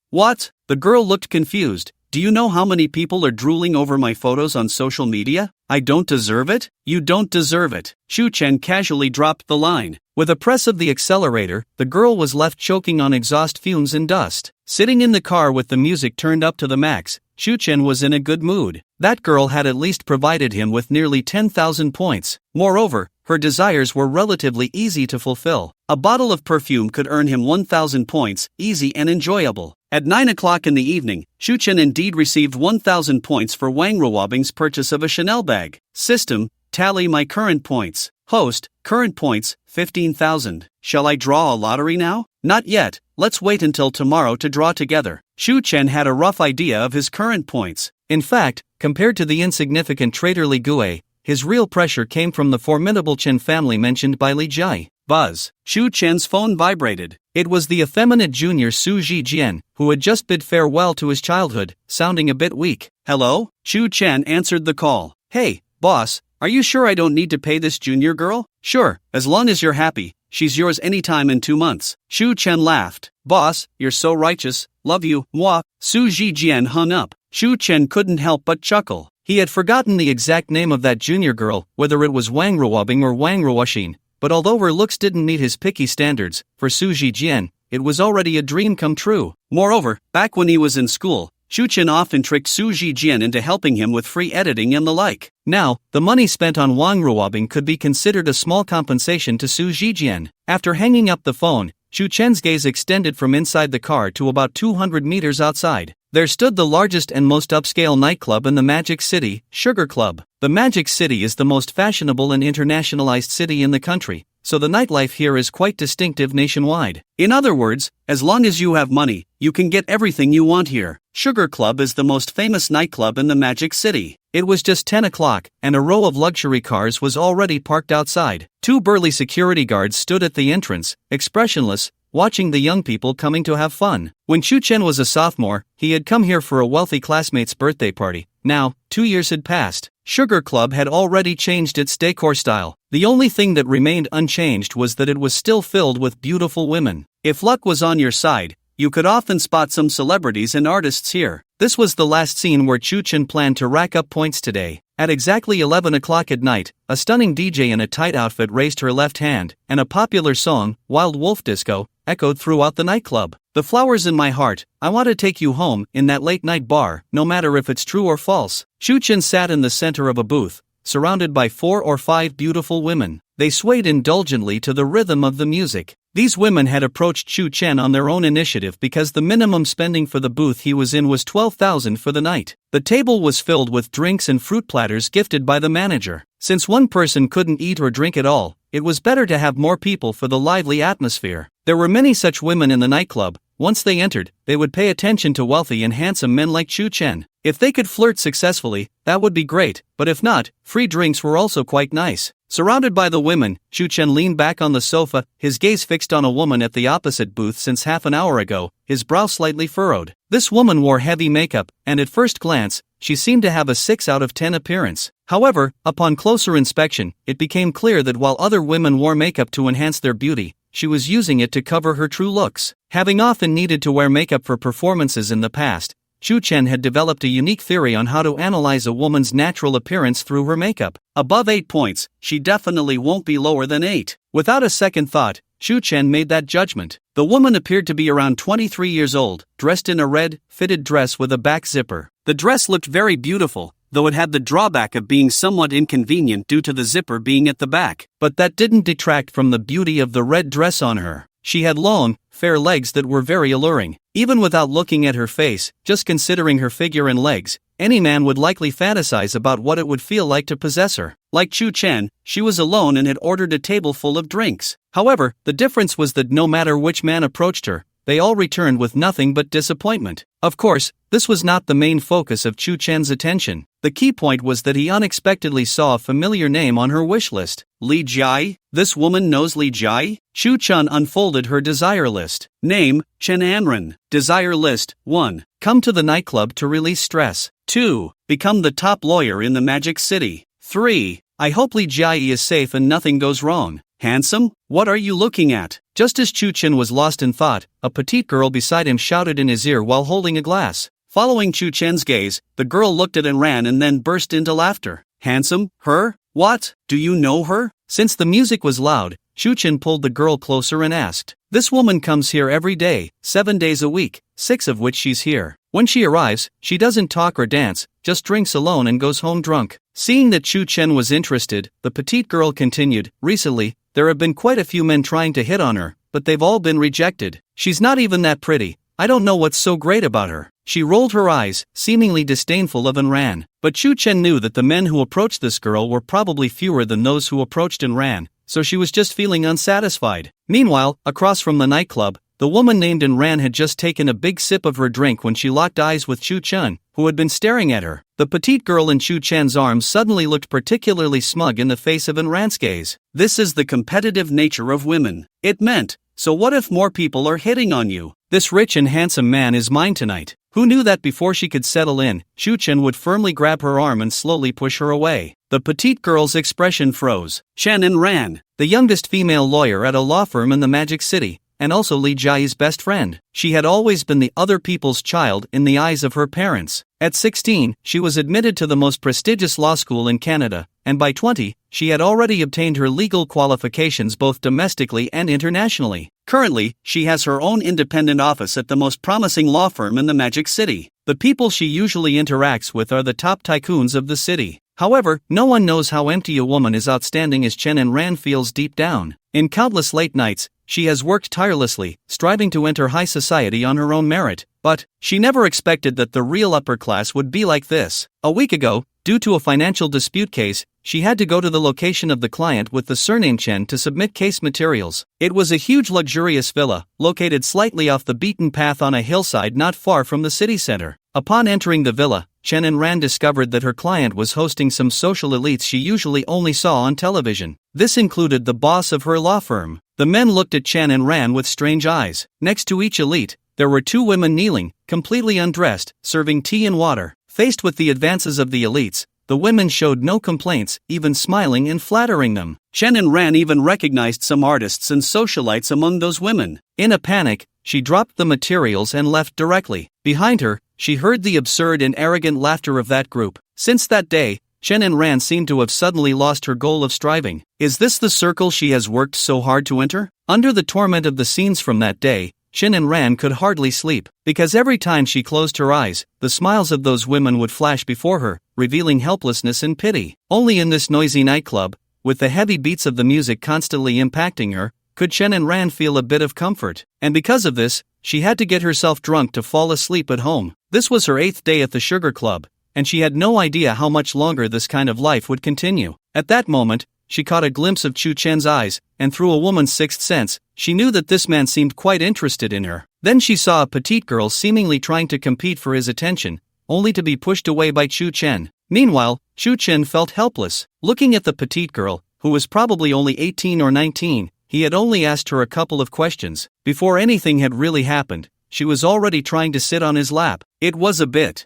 The girl looked confused. "Do you know how many people are drooling over my photos on social media? I don't deserve it? You don't deserve it." Chu Chen casually dropped the line. With a press of the accelerator, the girl was left choking on exhaust fumes and dust. Sitting in the car with the music turned up to the max, Chu Chen was in a good mood. That girl had at least provided him with nearly 10,000 points. Moreover, her desires were relatively easy to fulfill. A bottle of perfume could earn him 1,000 points, easy and enjoyable. At 9 o'clock in the evening, Chu Chen indeed received 1,000 points for Wang Ruobing's purchase of a Chanel bag. System, tally my current points. Host, current points, 15,000. Shall I draw a lottery now? Not yet, let's wait until tomorrow to draw together. Chu Chen had a rough idea of his current points. In fact, compared to the insignificant Traitor Li Gue, his real pressure came from the formidable Chen family mentioned by Li Jai. Buzz. Chu Chen's phone vibrated. It was the effeminate junior Su Zhijian, who had just bid farewell to his childhood, sounding a bit weak. "Hello?" Chu Chen answered the call. "Hey, boss, are you sure I don't need to pay this junior girl?" "Sure, as long as you're happy. She's yours anytime in 2 months. Chu Chen laughed. "Boss, you're so righteous. Love you, moi." Su Zhijian hung up. Chu Chen couldn't help but chuckle. He had forgotten the exact name of that junior girl, whether it was Wang Ruobing or Wang Ruoxin. But although her looks didn't meet his picky standards, for Su Zhijian, it was already a dream come true. Moreover, back when he was in school, Chu Chen often tricked Su Zhijian into helping him with free editing and the like. Now, the money spent on Wang Ruobing could be considered a small compensation to Su Zhijian. After hanging up the phone, Chu Chen's gaze extended from inside the car to about 200 meters outside. There stood the largest and most upscale nightclub in the Magic City, Sugar Club. The Magic City is the most fashionable and internationalized city in the country, so the nightlife here is quite distinctive nationwide. In other words, as long as you have money, you can get everything you want here. Sugar Club is the most famous nightclub in the Magic City. It was just 10 o'clock, and a row of luxury cars was already parked outside. 2 burly security guards stood at the entrance, expressionless, watching the young people coming to have fun. When Chu Chen was a sophomore, he had come here for a wealthy classmate's birthday party. Now, 2 years had passed. Sugar Club had already changed its decor style. The only thing that remained unchanged was that it was still filled with beautiful women. If luck was on your side, you could often spot some celebrities and artists here. This was the last scene where Chu Chen planned to rack up points today. At exactly 11 o'clock at night, a stunning DJ in a tight outfit raised her left hand, and a popular song, Wild Wolf Disco, echoed throughout the nightclub. "The flowers in my heart, I want to take you home," in that late-night bar, no matter if it's true or false. Chu Chen sat in the center of a booth, surrounded by 4 or 5 beautiful women. They swayed indulgently to the rhythm of the music. These women had approached Chu Chen on their own initiative because the minimum spending for the booth he was in was 12,000 for the night. The table was filled with drinks and fruit platters gifted by the manager. Since one person couldn't eat or drink at all, it was better to have more people for the lively atmosphere. There were many such women in the nightclub. Once they entered, they would pay attention to wealthy and handsome men like Chu Chen. If they could flirt successfully, that would be great, but if not, free drinks were also quite nice. Surrounded by the women, Chu Chen leaned back on the sofa, his gaze fixed on a woman at the opposite booth since half an hour ago, his brow slightly furrowed. This woman wore heavy makeup, and at first glance, she seemed to have a 6 out of 10 appearance. However, upon closer inspection, it became clear that while other women wore makeup to enhance their beauty, she was using it to cover her true looks. Having often needed to wear makeup for performances in the past, Chu Chen had developed a unique theory on how to analyze a woman's natural appearance through her makeup. Above 8 points, she definitely won't be lower than 8. Without a second thought, Chu Chen made that judgment. The woman appeared to be around 23 years old, dressed in a red, fitted dress with a back zipper. The dress looked very beautiful, though it had the drawback of being somewhat inconvenient due to the zipper being at the back. But that didn't detract from the beauty of the red dress on her. She had long, fair legs that were very alluring. Even without looking at her face, just considering her figure and legs, any man would likely fantasize about what it would feel like to possess her. Like Chu Chen, she was alone and had ordered a table full of drinks. However, the difference was that no matter which man approached her, they all returned with nothing but disappointment. Of course, this was not the main focus of Chu Chen's attention. The key point was that he unexpectedly saw a familiar name on her wish list. Li Jai? This woman knows Li Jai? Chu Chen unfolded her desire list. Name, Chen Anren. Desire list, 1. Come to the nightclub to release stress. 2. Become the top lawyer in the Magic City. 3. I hope Li Jai is safe and nothing goes wrong. Handsome? What are you looking at? Just as Chu Chen was lost in thought, a petite girl beside him shouted in his ear while holding a glass. Following Chu Chen's gaze, the girl looked at and ran and then burst into laughter. Handsome? Her? What? Do you know her? Since the music was loud, Chu Chen pulled the girl closer and asked. This woman comes here every day, 7 days a week, 6 of which she's here. When she arrives, she doesn't talk or dance, just drinks alone and goes home drunk. Seeing that Chu Chen was interested, the petite girl continued, recently, there have been quite a few men trying to hit on her, but they've all been rejected. She's not even that pretty. I don't know what's so great about her. She rolled her eyes, seemingly disdainful of and ran. But Chu Chen knew that the men who approached this girl were probably fewer than those who approached and ran, so she was just feeling unsatisfied. Meanwhile, across from the nightclub, the woman named Enran had just taken a big sip of her drink when she locked eyes with Chu Chen, who had been staring at her. The petite girl in Chu Chen's arms suddenly looked particularly smug in the face of Enran's gaze. This is the competitive nature of women. It meant, so what if more people are hitting on you? This rich and handsome man is mine tonight. Who knew that before she could settle in, Chu Chen would firmly grab her arm and slowly push her away. The petite girl's expression froze. Chen Enran, the youngest female lawyer at a law firm in the Magic City, and also Li Jai's best friend. She had always been the other people's child in the eyes of her parents. At 16, she was admitted to the most prestigious law school in Canada, and by 20, she had already obtained her legal qualifications both domestically and internationally. Currently, she has her own independent office at the most promising law firm in the Magic City. The people she usually interacts with are the top tycoons of the city. However, no one knows how empty a woman as outstanding as Chen Enran feels deep down. In countless late nights, she has worked tirelessly, striving to enter high society on her own merit, but she never expected that the real upper class would be like this. A week ago, due to a financial dispute case, she had to go to the location of the client with the surname Chen to submit case materials. It was a huge luxurious villa, located slightly off the beaten path on a hillside not far from the city center. Upon entering the villa, Chen Enran discovered that her client was hosting some social elites she usually only saw on television. This included the boss of her law firm. The men looked at Chen Enran with strange eyes. Next to each elite, there were 2 women kneeling, completely undressed, serving tea and water. Faced with the advances of the elites, the women showed no complaints, even smiling and flattering them. Chen Enran even recognized some artists and socialites among those women. In a panic, she dropped the materials and left directly. Behind her, she heard the absurd and arrogant laughter of that group. Since that day, Chen Enran seemed to have suddenly lost her goal of striving. Is this the circle she has worked so hard to enter? Under the torment of the scenes from that day, Chen Enran could hardly sleep, because every time she closed her eyes, the smiles of those women would flash before her, revealing helplessness and pity. Only in this noisy nightclub, with the heavy beats of the music constantly impacting her, could Chen Enran feel a bit of comfort. And because of this, she had to get herself drunk to fall asleep at home. This was her 8th day at the Sugar Club, and she had no idea how much longer this kind of life would continue. At that moment, she caught a glimpse of Chu Chen's eyes, and through a woman's sixth sense, she knew that this man seemed quite interested in her. Then she saw a petite girl seemingly trying to compete for his attention, only to be pushed away by Chu Chen. Meanwhile, Chu Chen felt helpless. Looking at the petite girl, who was probably only 18 or 19, he had only asked her a couple of questions. Before anything had really happened, she was already trying to sit on his lap. It was a bit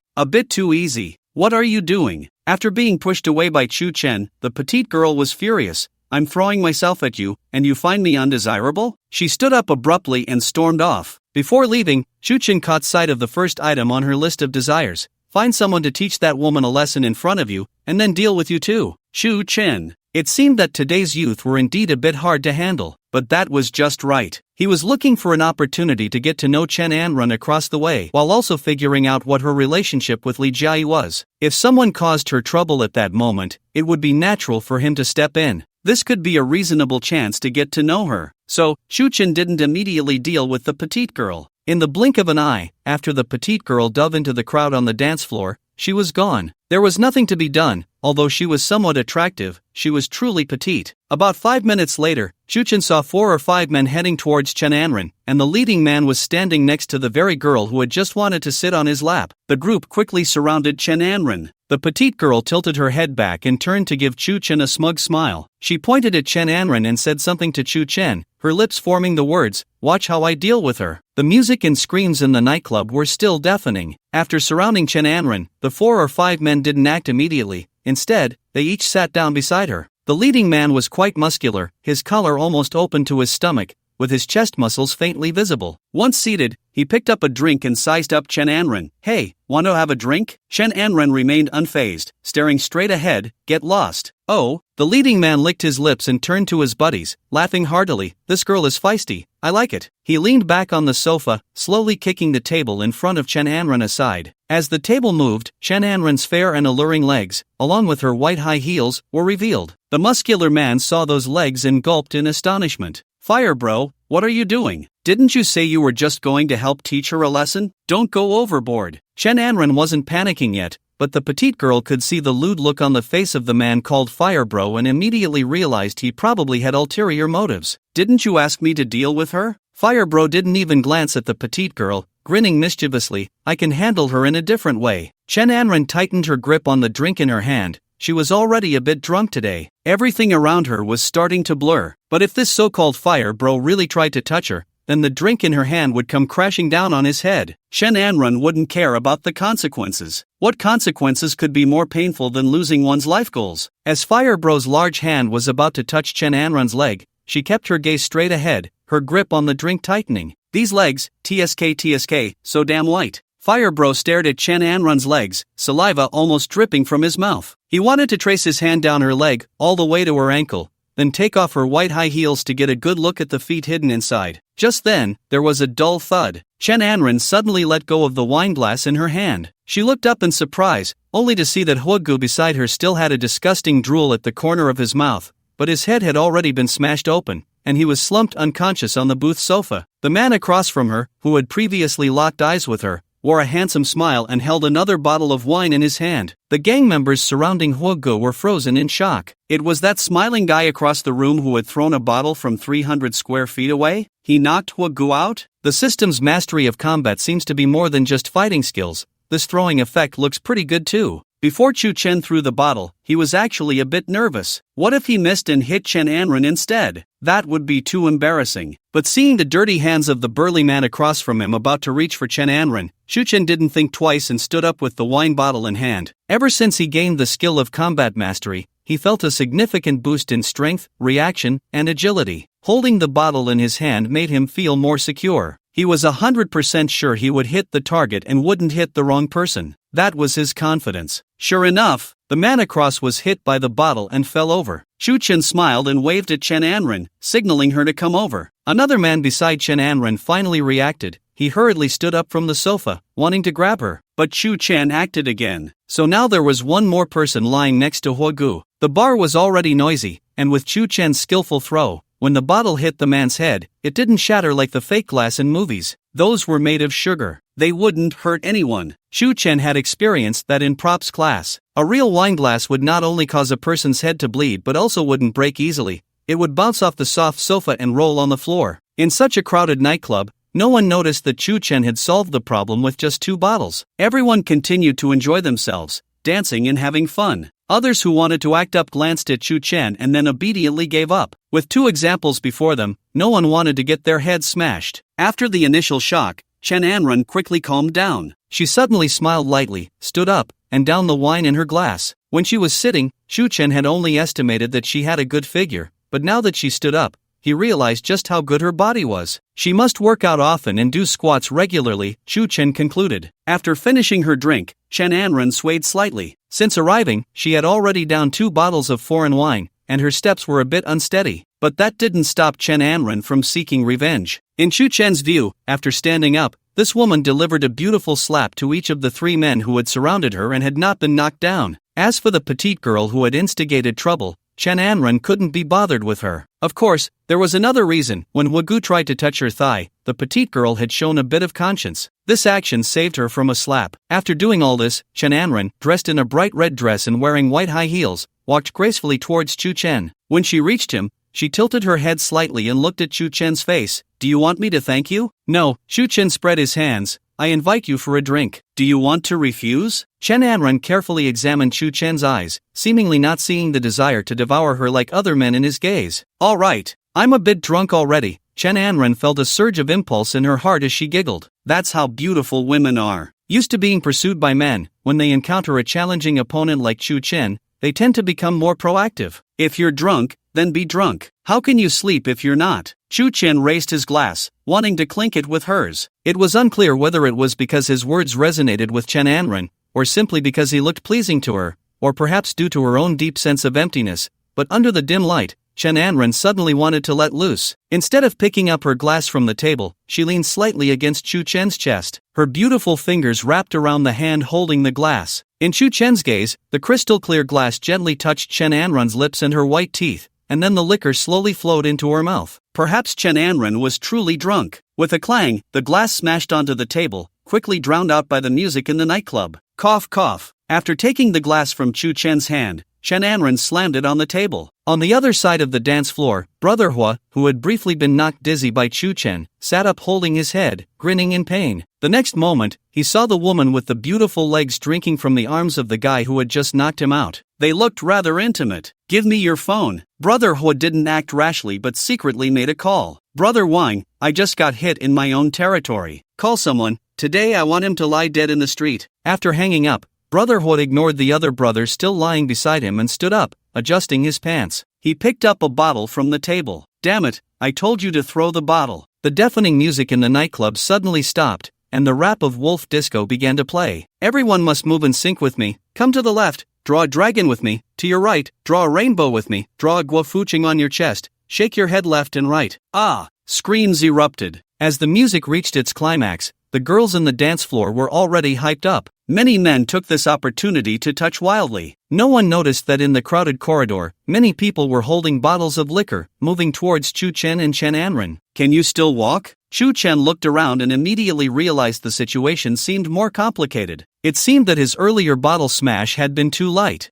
too easy. What are you doing? After being pushed away by Chu Chen, the petite girl was furious. I'm throwing myself at you, and you find me undesirable? She stood up abruptly and stormed off. Before leaving, Shu Chen caught sight of the first item on her list of desires. Find someone to teach that woman a lesson in front of you, and then deal with you too. Shu Chen. It seemed that today's youth were indeed a bit hard to handle, but that was just right. He was looking for an opportunity to get to know Chen Anrun across the way, while also figuring out what her relationship with Li Jiayi was. If someone caused her trouble at that moment, it would be natural for him to step in. This could be a reasonable chance to get to know her. So, Shu Chen didn't immediately deal with the petite girl. In the blink of an eye, after the petite girl dove into the crowd on the dance floor, she was gone. There was nothing to be done. Although she was somewhat attractive, she was truly petite. About 5 minutes later, Shu Chen saw 4 or 5 men heading towards Chen Anren, and the leading man was standing next to the very girl who had just wanted to sit on his lap. The group quickly surrounded Chen Anren. The petite girl tilted her head back and turned to give Shu Chen a smug smile. She pointed at Chen Anren and said something to Shu Chen, her lips forming the words, "Watch how I deal with her." The music and screams in the nightclub were still deafening. After surrounding Chen Anren, the 4 or 5 men didn't act immediately. Instead, they each sat down beside her. The leading man was quite muscular, his collar almost open to his stomach, with his chest muscles faintly visible. Once seated, he picked up a drink and sized up Chen Anren. "Hey, want to have a drink?" Chen Anren remained unfazed, staring straight ahead. "Get lost." "Oh." The leading man licked his lips and turned to his buddies, laughing heartily. "This girl is feisty. I like it." He leaned back on the sofa, slowly kicking the table in front of Chen Anren aside. As the table moved, Chen Anren's fair and alluring legs, along with her white high heels, were revealed. The muscular man saw those legs and gulped in astonishment. "Fire bro, what are you doing? Didn't you say you were just going to help teach her a lesson? Don't go overboard." Chen Anren wasn't panicking yet, but the petite girl could see the lewd look on the face of the man called Fire Bro and immediately realized he probably had ulterior motives. "Didn't you ask me to deal with her?" Fire Bro didn't even glance at the petite girl, grinning mischievously. "I can handle her in a different way." Chen Anren tightened her grip on the drink in her hand. She was already a bit drunk today. Everything around her was starting to blur. But if this so-called Fire Bro really tried to touch her, then the drink in her hand would come crashing down on his head. Chen Anren wouldn't care about the consequences. What consequences could be more painful than losing one's life goals? As Fire Bro's large hand was about to touch Chen Anren's leg, she kept her gaze straight ahead, her grip on the drink tightening. "These legs, TSK, so damn white." Fire Bro stared at Chen Anren's legs, saliva almost dripping from his mouth. He wanted to trace his hand down her leg, all the way to her ankle, then take off her white high heels to get a good look at the feet hidden inside. Just then, there was a dull thud. Chen Anren suddenly let go of the wine glass in her hand. She looked up in surprise, only to see that Huogu beside her still had a disgusting drool at the corner of his mouth, but his head had already been smashed open, and he was slumped unconscious on the booth sofa. The man across from her, who had previously locked eyes with her, wore a handsome smile and held another bottle of wine in his hand. The gang members surrounding Huogu were frozen in shock. It was that smiling guy across the room who had thrown a bottle from 300 square feet away? He knocked Huogu out? The system's mastery of combat seems to be more than just fighting skills. This throwing effect looks pretty good too. Before Chu Chen threw the bottle, he was actually a bit nervous. What if he missed and hit Chen Anren instead? That would be too embarrassing. But seeing the dirty hands of the burly man across from him about to reach for Chen Anren, Chu Chen didn't think twice and stood up with the wine bottle in hand. Ever since he gained the skill of combat mastery, he felt a significant boost in strength, reaction, and agility. Holding the bottle in his hand made him feel more secure. He was 100% sure he would hit the target and wouldn't hit the wrong person. That was his confidence. Sure enough, the man across was hit by the bottle and fell over. Chu Chen smiled and waved at Chen Anren, signaling her to come over. Another man beside Chen Anren finally reacted. He hurriedly stood up from the sofa, wanting to grab her. But Chu Chen acted again. So now there was one more person lying next to Huogu. The bar was already noisy, and with Chu Chen's skillful throw, when the bottle hit the man's head, it didn't shatter like the fake glass in movies. Those were made of sugar. They wouldn't hurt anyone. Chu Chen had experienced that in props class. A real wine glass would not only cause a person's head to bleed but also wouldn't break easily. It would bounce off the soft sofa and roll on the floor. In such a crowded nightclub, no one noticed that Chu Chen had solved the problem with just 2 bottles. Everyone continued to enjoy themselves, dancing and having fun. Others who wanted to act up glanced at Chu Chen and then obediently gave up. With 2 examples before them, no one wanted to get their heads smashed. After the initial shock, Chen Anren quickly calmed down. She suddenly smiled lightly, stood up, and downed the wine in her glass. When she was sitting, Chu Chen had only estimated that she had a good figure, but now that she stood up, he realized just how good her body was. She must work out often and do squats regularly, Chen concluded. After finishing her drink, Chen Anren swayed slightly. Since arriving, she had already downed 2 bottles of foreign wine, and her steps were a bit unsteady. But that didn't stop Chen Anren from seeking revenge. In Chen's view, after standing up, this woman delivered a beautiful slap to each of the 3 men who had surrounded her and had not been knocked down. As for the petite girl who had instigated trouble, Chen Anren couldn't be bothered with her. Of course, there was another reason. When Wagu tried to touch her thigh, the petite girl had shown a bit of conscience. This action saved her from a slap. After doing all this, Chen Anren, dressed in a bright red dress and wearing white high heels, walked gracefully towards Chen. When she reached him, she tilted her head slightly and looked at Chen's face. "Do you want me to thank you?" "No." Chen spread his hands. "I invite you for a drink. Do you want to refuse?" Chen Anren carefully examined Chen's eyes, seemingly not seeing the desire to devour her like other men in his gaze. "All right, I'm a bit drunk already." Chen Anren felt a surge of impulse in her heart as she giggled. That's how beautiful women are. Used to being pursued by men, when they encounter a challenging opponent like Chen, they tend to become more proactive. If you're drunk, then be drunk. How can you sleep if you're not? Chen raised his glass, wanting to clink it with hers. It was unclear whether it was because his words resonated with Chen Anren, or simply because he looked pleasing to her, or perhaps due to her own deep sense of emptiness, but under the dim light, Chen Anren suddenly wanted to let loose. Instead of picking up her glass from the table, she leaned slightly against Chen's chest, her beautiful fingers wrapped around the hand holding the glass. In Chen's gaze, the crystal-clear glass gently touched Chen Anren's lips and her white teeth, and then the liquor slowly flowed into her mouth. Perhaps Chen Anren was truly drunk. With a clang, the glass smashed onto the table, quickly drowned out by the music in the nightclub. Cough cough. After taking the glass from Chen's hand, Chen Anren slammed it on the table. On the other side of the dance floor, Brother Hua, who had briefly been knocked dizzy by Chen, sat up holding his head, grinning in pain. The next moment, he saw the woman with the beautiful legs drinking from the arms of the guy who had just knocked him out. They looked rather intimate. "Give me your phone." Brother Hua didn't act rashly but secretly made a call. "Brother Wang, I just got hit in my own territory. Call someone. Today I want him to lie dead in the street." After hanging up, Brother Hua ignored the other brother still lying beside him and stood up, adjusting his pants. He picked up a bottle from the table. "Damn it, I told you to throw the bottle." The deafening music in the nightclub suddenly stopped, and the rap of Wolf Disco began to play. "Everyone must move in sync with me. Come to the left, draw a dragon with me. To your right, draw a rainbow with me. Draw a guofuching on your chest. Shake your head left and right." "Ah!" Screams erupted. As the music reached its climax, the girls in the dance floor were already hyped up. Many men took this opportunity to touch wildly. No one noticed that in the crowded corridor, many people were holding bottles of liquor, moving towards Chen and Chen Anren. "Can you still walk?" Chen looked around and immediately realized the situation seemed more complicated. It seemed that his earlier bottle smash had been too light.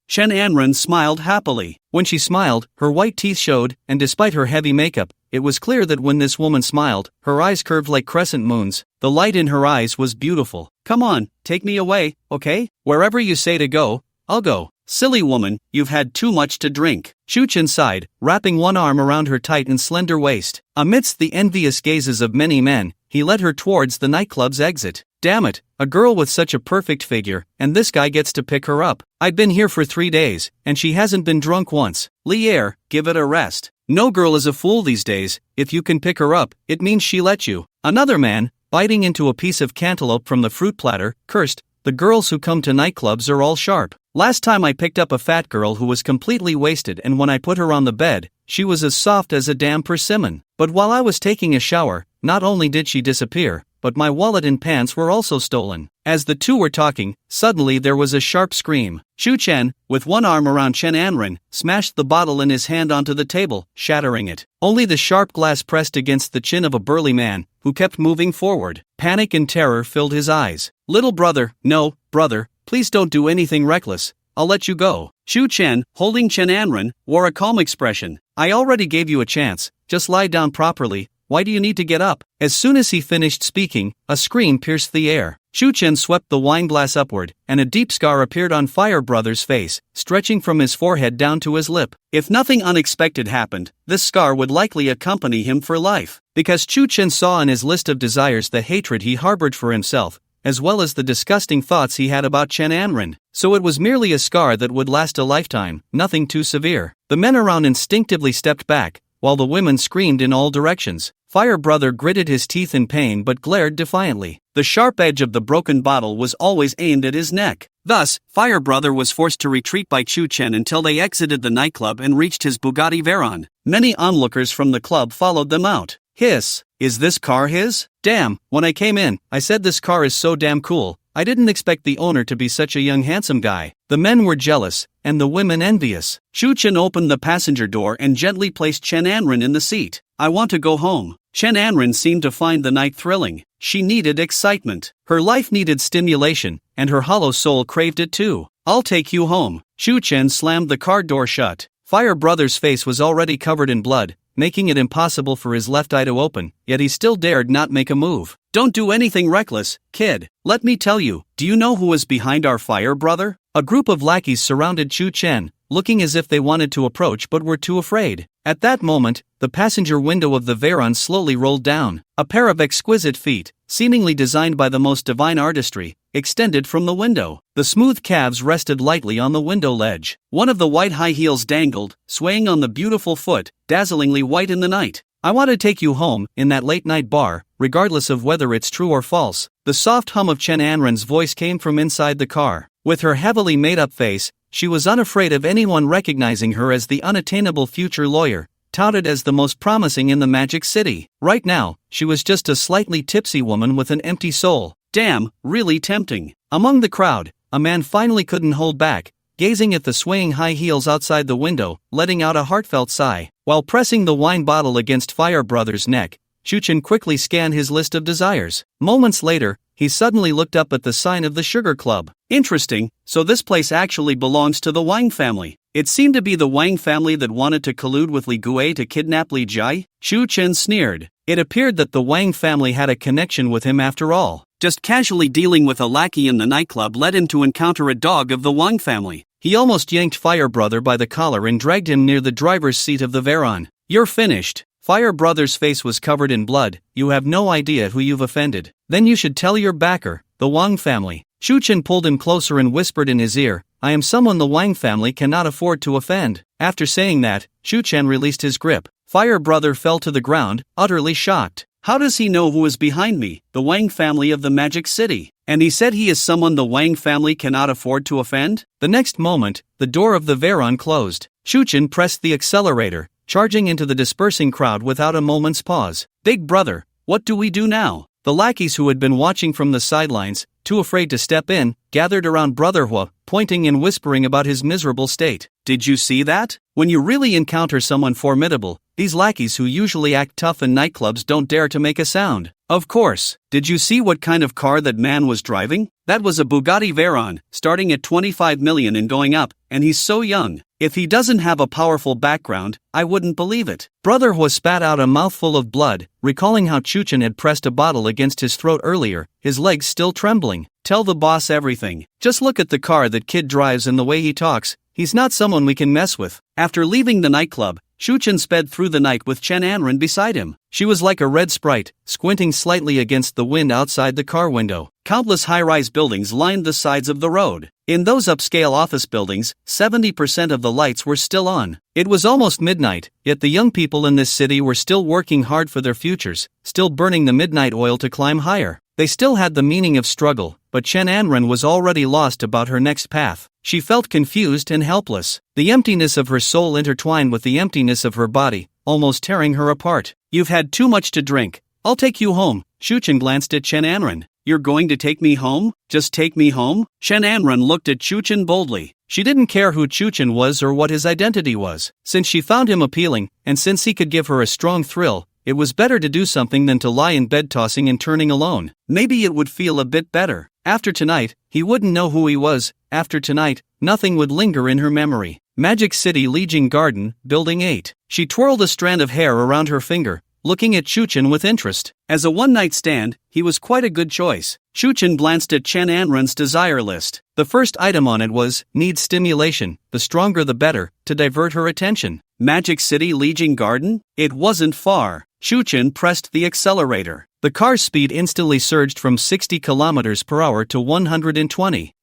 Chen Anren smiled happily. When she smiled, her white teeth showed, and despite her heavy makeup, it was clear that when this woman smiled, her eyes curved like crescent moons. The light in her eyes was beautiful. "Come on, take me away, okay? Wherever you say to go, I'll go." "Silly woman, you've had too much to drink." Chen sighed, wrapping one arm around her tight and slender waist. Amidst the envious gazes of many men, he led her towards the nightclub's exit. "Damn it, a girl with such a perfect figure, and this guy gets to pick her up. I've been here for 3 days, and she hasn't been drunk once. Liay, give it a rest. No girl is a fool these days. If you can pick her up, it means she let you." Another man, biting into a piece of cantaloupe from the fruit platter, cursed, "The girls who come to nightclubs are all sharp. Last time I picked up a fat girl who was completely wasted, and when I put her on the bed, she was as soft as a damn persimmon. But while I was taking a shower, not only did she disappear, but my wallet and pants were also stolen." As the two were talking, suddenly there was a sharp scream. Chen, with one arm around Chen Anren, smashed the bottle in his hand onto the table, shattering it. Only the sharp glass pressed against the chin of a burly man, who kept moving forward. Panic and terror filled his eyes. "Little brother, no, brother, please don't do anything reckless. I'll let you go." Chen, holding Chen Anren, wore a calm expression. "I already gave you a chance, just lie down properly. Why do you need to get up?" As soon as he finished speaking, a scream pierced the air. Chen swept the wine glass upward, and a deep scar appeared on Fire Brother's face, stretching from his forehead down to his lip. If nothing unexpected happened, this scar would likely accompany him for life. Because Chen saw in his list of desires the hatred he harbored for himself, as well as the disgusting thoughts he had about Chen Anren. So it was merely a scar that would last a lifetime, nothing too severe. The men around instinctively stepped back, while the women screamed in all directions. Fire Brother gritted his teeth in pain but glared defiantly. The sharp edge of the broken bottle was always aimed at his neck. Thus, Fire Brother was forced to retreat by Chen until they exited the nightclub and reached his Bugatti Veyron. Many onlookers from the club followed them out. Hiss, is this car his? Damn, when I came in, I said this car is so damn cool. I didn't expect the owner to be such a young handsome guy. The men were jealous, and the women envious. Chen opened the passenger door and gently placed Chen Anren in the seat. I want to go home. Chen Anren seemed to find the night thrilling. She needed excitement. Her life needed stimulation, and her hollow soul craved it too. I'll take you home. Chen slammed the car door shut. Fire Brother's face was already covered in blood, making it impossible for his left eye to open, yet he still dared not make a move. Don't do anything reckless, kid. Let me tell you, do you know who was behind our Fire Brother? A group of lackeys surrounded Chen, looking as if they wanted to approach but were too afraid. At that moment, the passenger window of the Veyron slowly rolled down. A pair of exquisite feet, seemingly designed by the most divine artistry, extended from the window. The smooth calves rested lightly on the window ledge. One of the white high heels dangled, swaying on the beautiful foot, dazzlingly white in the night. I want to take you home, in that late-night bar, regardless of whether it's true or false. The soft hum of Chen Anren's voice came from inside the car. With her heavily made-up face, she was unafraid of anyone recognizing her as the unattainable future lawyer, touted as the most promising in the Magic City. Right now, she was just a slightly tipsy woman with an empty soul. Damn, really tempting. Among the crowd, a man finally couldn't hold back, gazing at the swaying high heels outside the window, letting out a heartfelt sigh. While pressing the wine bottle against Fire Brother's neck, Chen quickly scanned his list of desires. Moments later, he suddenly looked up at the sign of the Sugar Club. Interesting, so this place actually belongs to the Wang family. It seemed to be the Wang family that wanted to collude with Li Guo to kidnap Li Jai. Chen sneered. It appeared that the Wang family had a connection with him after all. Just casually dealing with a lackey in the nightclub led him to encounter a dog of the Wang family. He almost yanked Fire Brother by the collar and dragged him near the driver's seat of the Veyron. You're finished. Fire Brother's face was covered in blood. You have no idea who you've offended. Then you should tell your backer, the Wang family. Chen pulled him closer and whispered in his ear, I am someone the Wang family cannot afford to offend. After saying that, Chen released his grip. Fire Brother fell to the ground, utterly shocked. How does he know who is behind me, the Wang family of the Magic City? And he said he is someone the Wang family cannot afford to offend? The next moment, the door of the Veyron closed. Chen pressed the accelerator, charging into the dispersing crowd without a moment's pause. Big brother, what do we do now? The lackeys who had been watching from the sidelines, too afraid to step in, gathered around Brother Hua, pointing and whispering about his miserable state. Did you see that? When you really encounter someone formidable, these lackeys who usually act tough in nightclubs don't dare to make a sound. Of course. Did you see what kind of car that man was driving? That was a Bugatti Veyron, starting at 25 million and going up, and he's so young. If he doesn't have a powerful background, I wouldn't believe it. Brother Hua spat out a mouthful of blood, recalling how Chen had pressed a bottle against his throat earlier, his legs still trembling. Tell the boss everything. Just look at the car that kid drives and the way he talks. He's not someone we can mess with. After leaving the nightclub, Chen sped through the night with Chen Anren beside him. She was like a red sprite, squinting slightly against the wind outside the car window. Countless high-rise buildings lined the sides of the road. In those upscale office buildings, 70% of the lights were still on. It was almost midnight, yet the young people in this city were still working hard for their futures, still burning the midnight oil to climb higher. They still had the meaning of struggle, but Chen Anren was already lost about her next path. She felt confused and helpless. The emptiness of her soul intertwined with the emptiness of her body, almost tearing her apart. You've had too much to drink. I'll take you home. Chen glanced at Chen Anren. You're going to take me home? Just take me home? Chen Anren looked at Chen boldly. She didn't care who Chen was or what his identity was. Since she found him appealing, and since he could give her a strong thrill, it was better to do something than to lie in bed tossing and turning alone. Maybe it would feel a bit better. After tonight, he wouldn't know who he was. After tonight, nothing would linger in her memory. Magic City Legion Garden, Building 8. She twirled a strand of hair around her finger, looking at Chen with interest. As a one-night stand, he was quite a good choice. Chen glanced at Chen Anren's desire list. The first item on it was, needs stimulation, the stronger the better, to divert her attention. Magic City Legion Garden? It wasn't far. Chen pressed the accelerator. The car's speed instantly surged from 60 kilometers per hour to 120.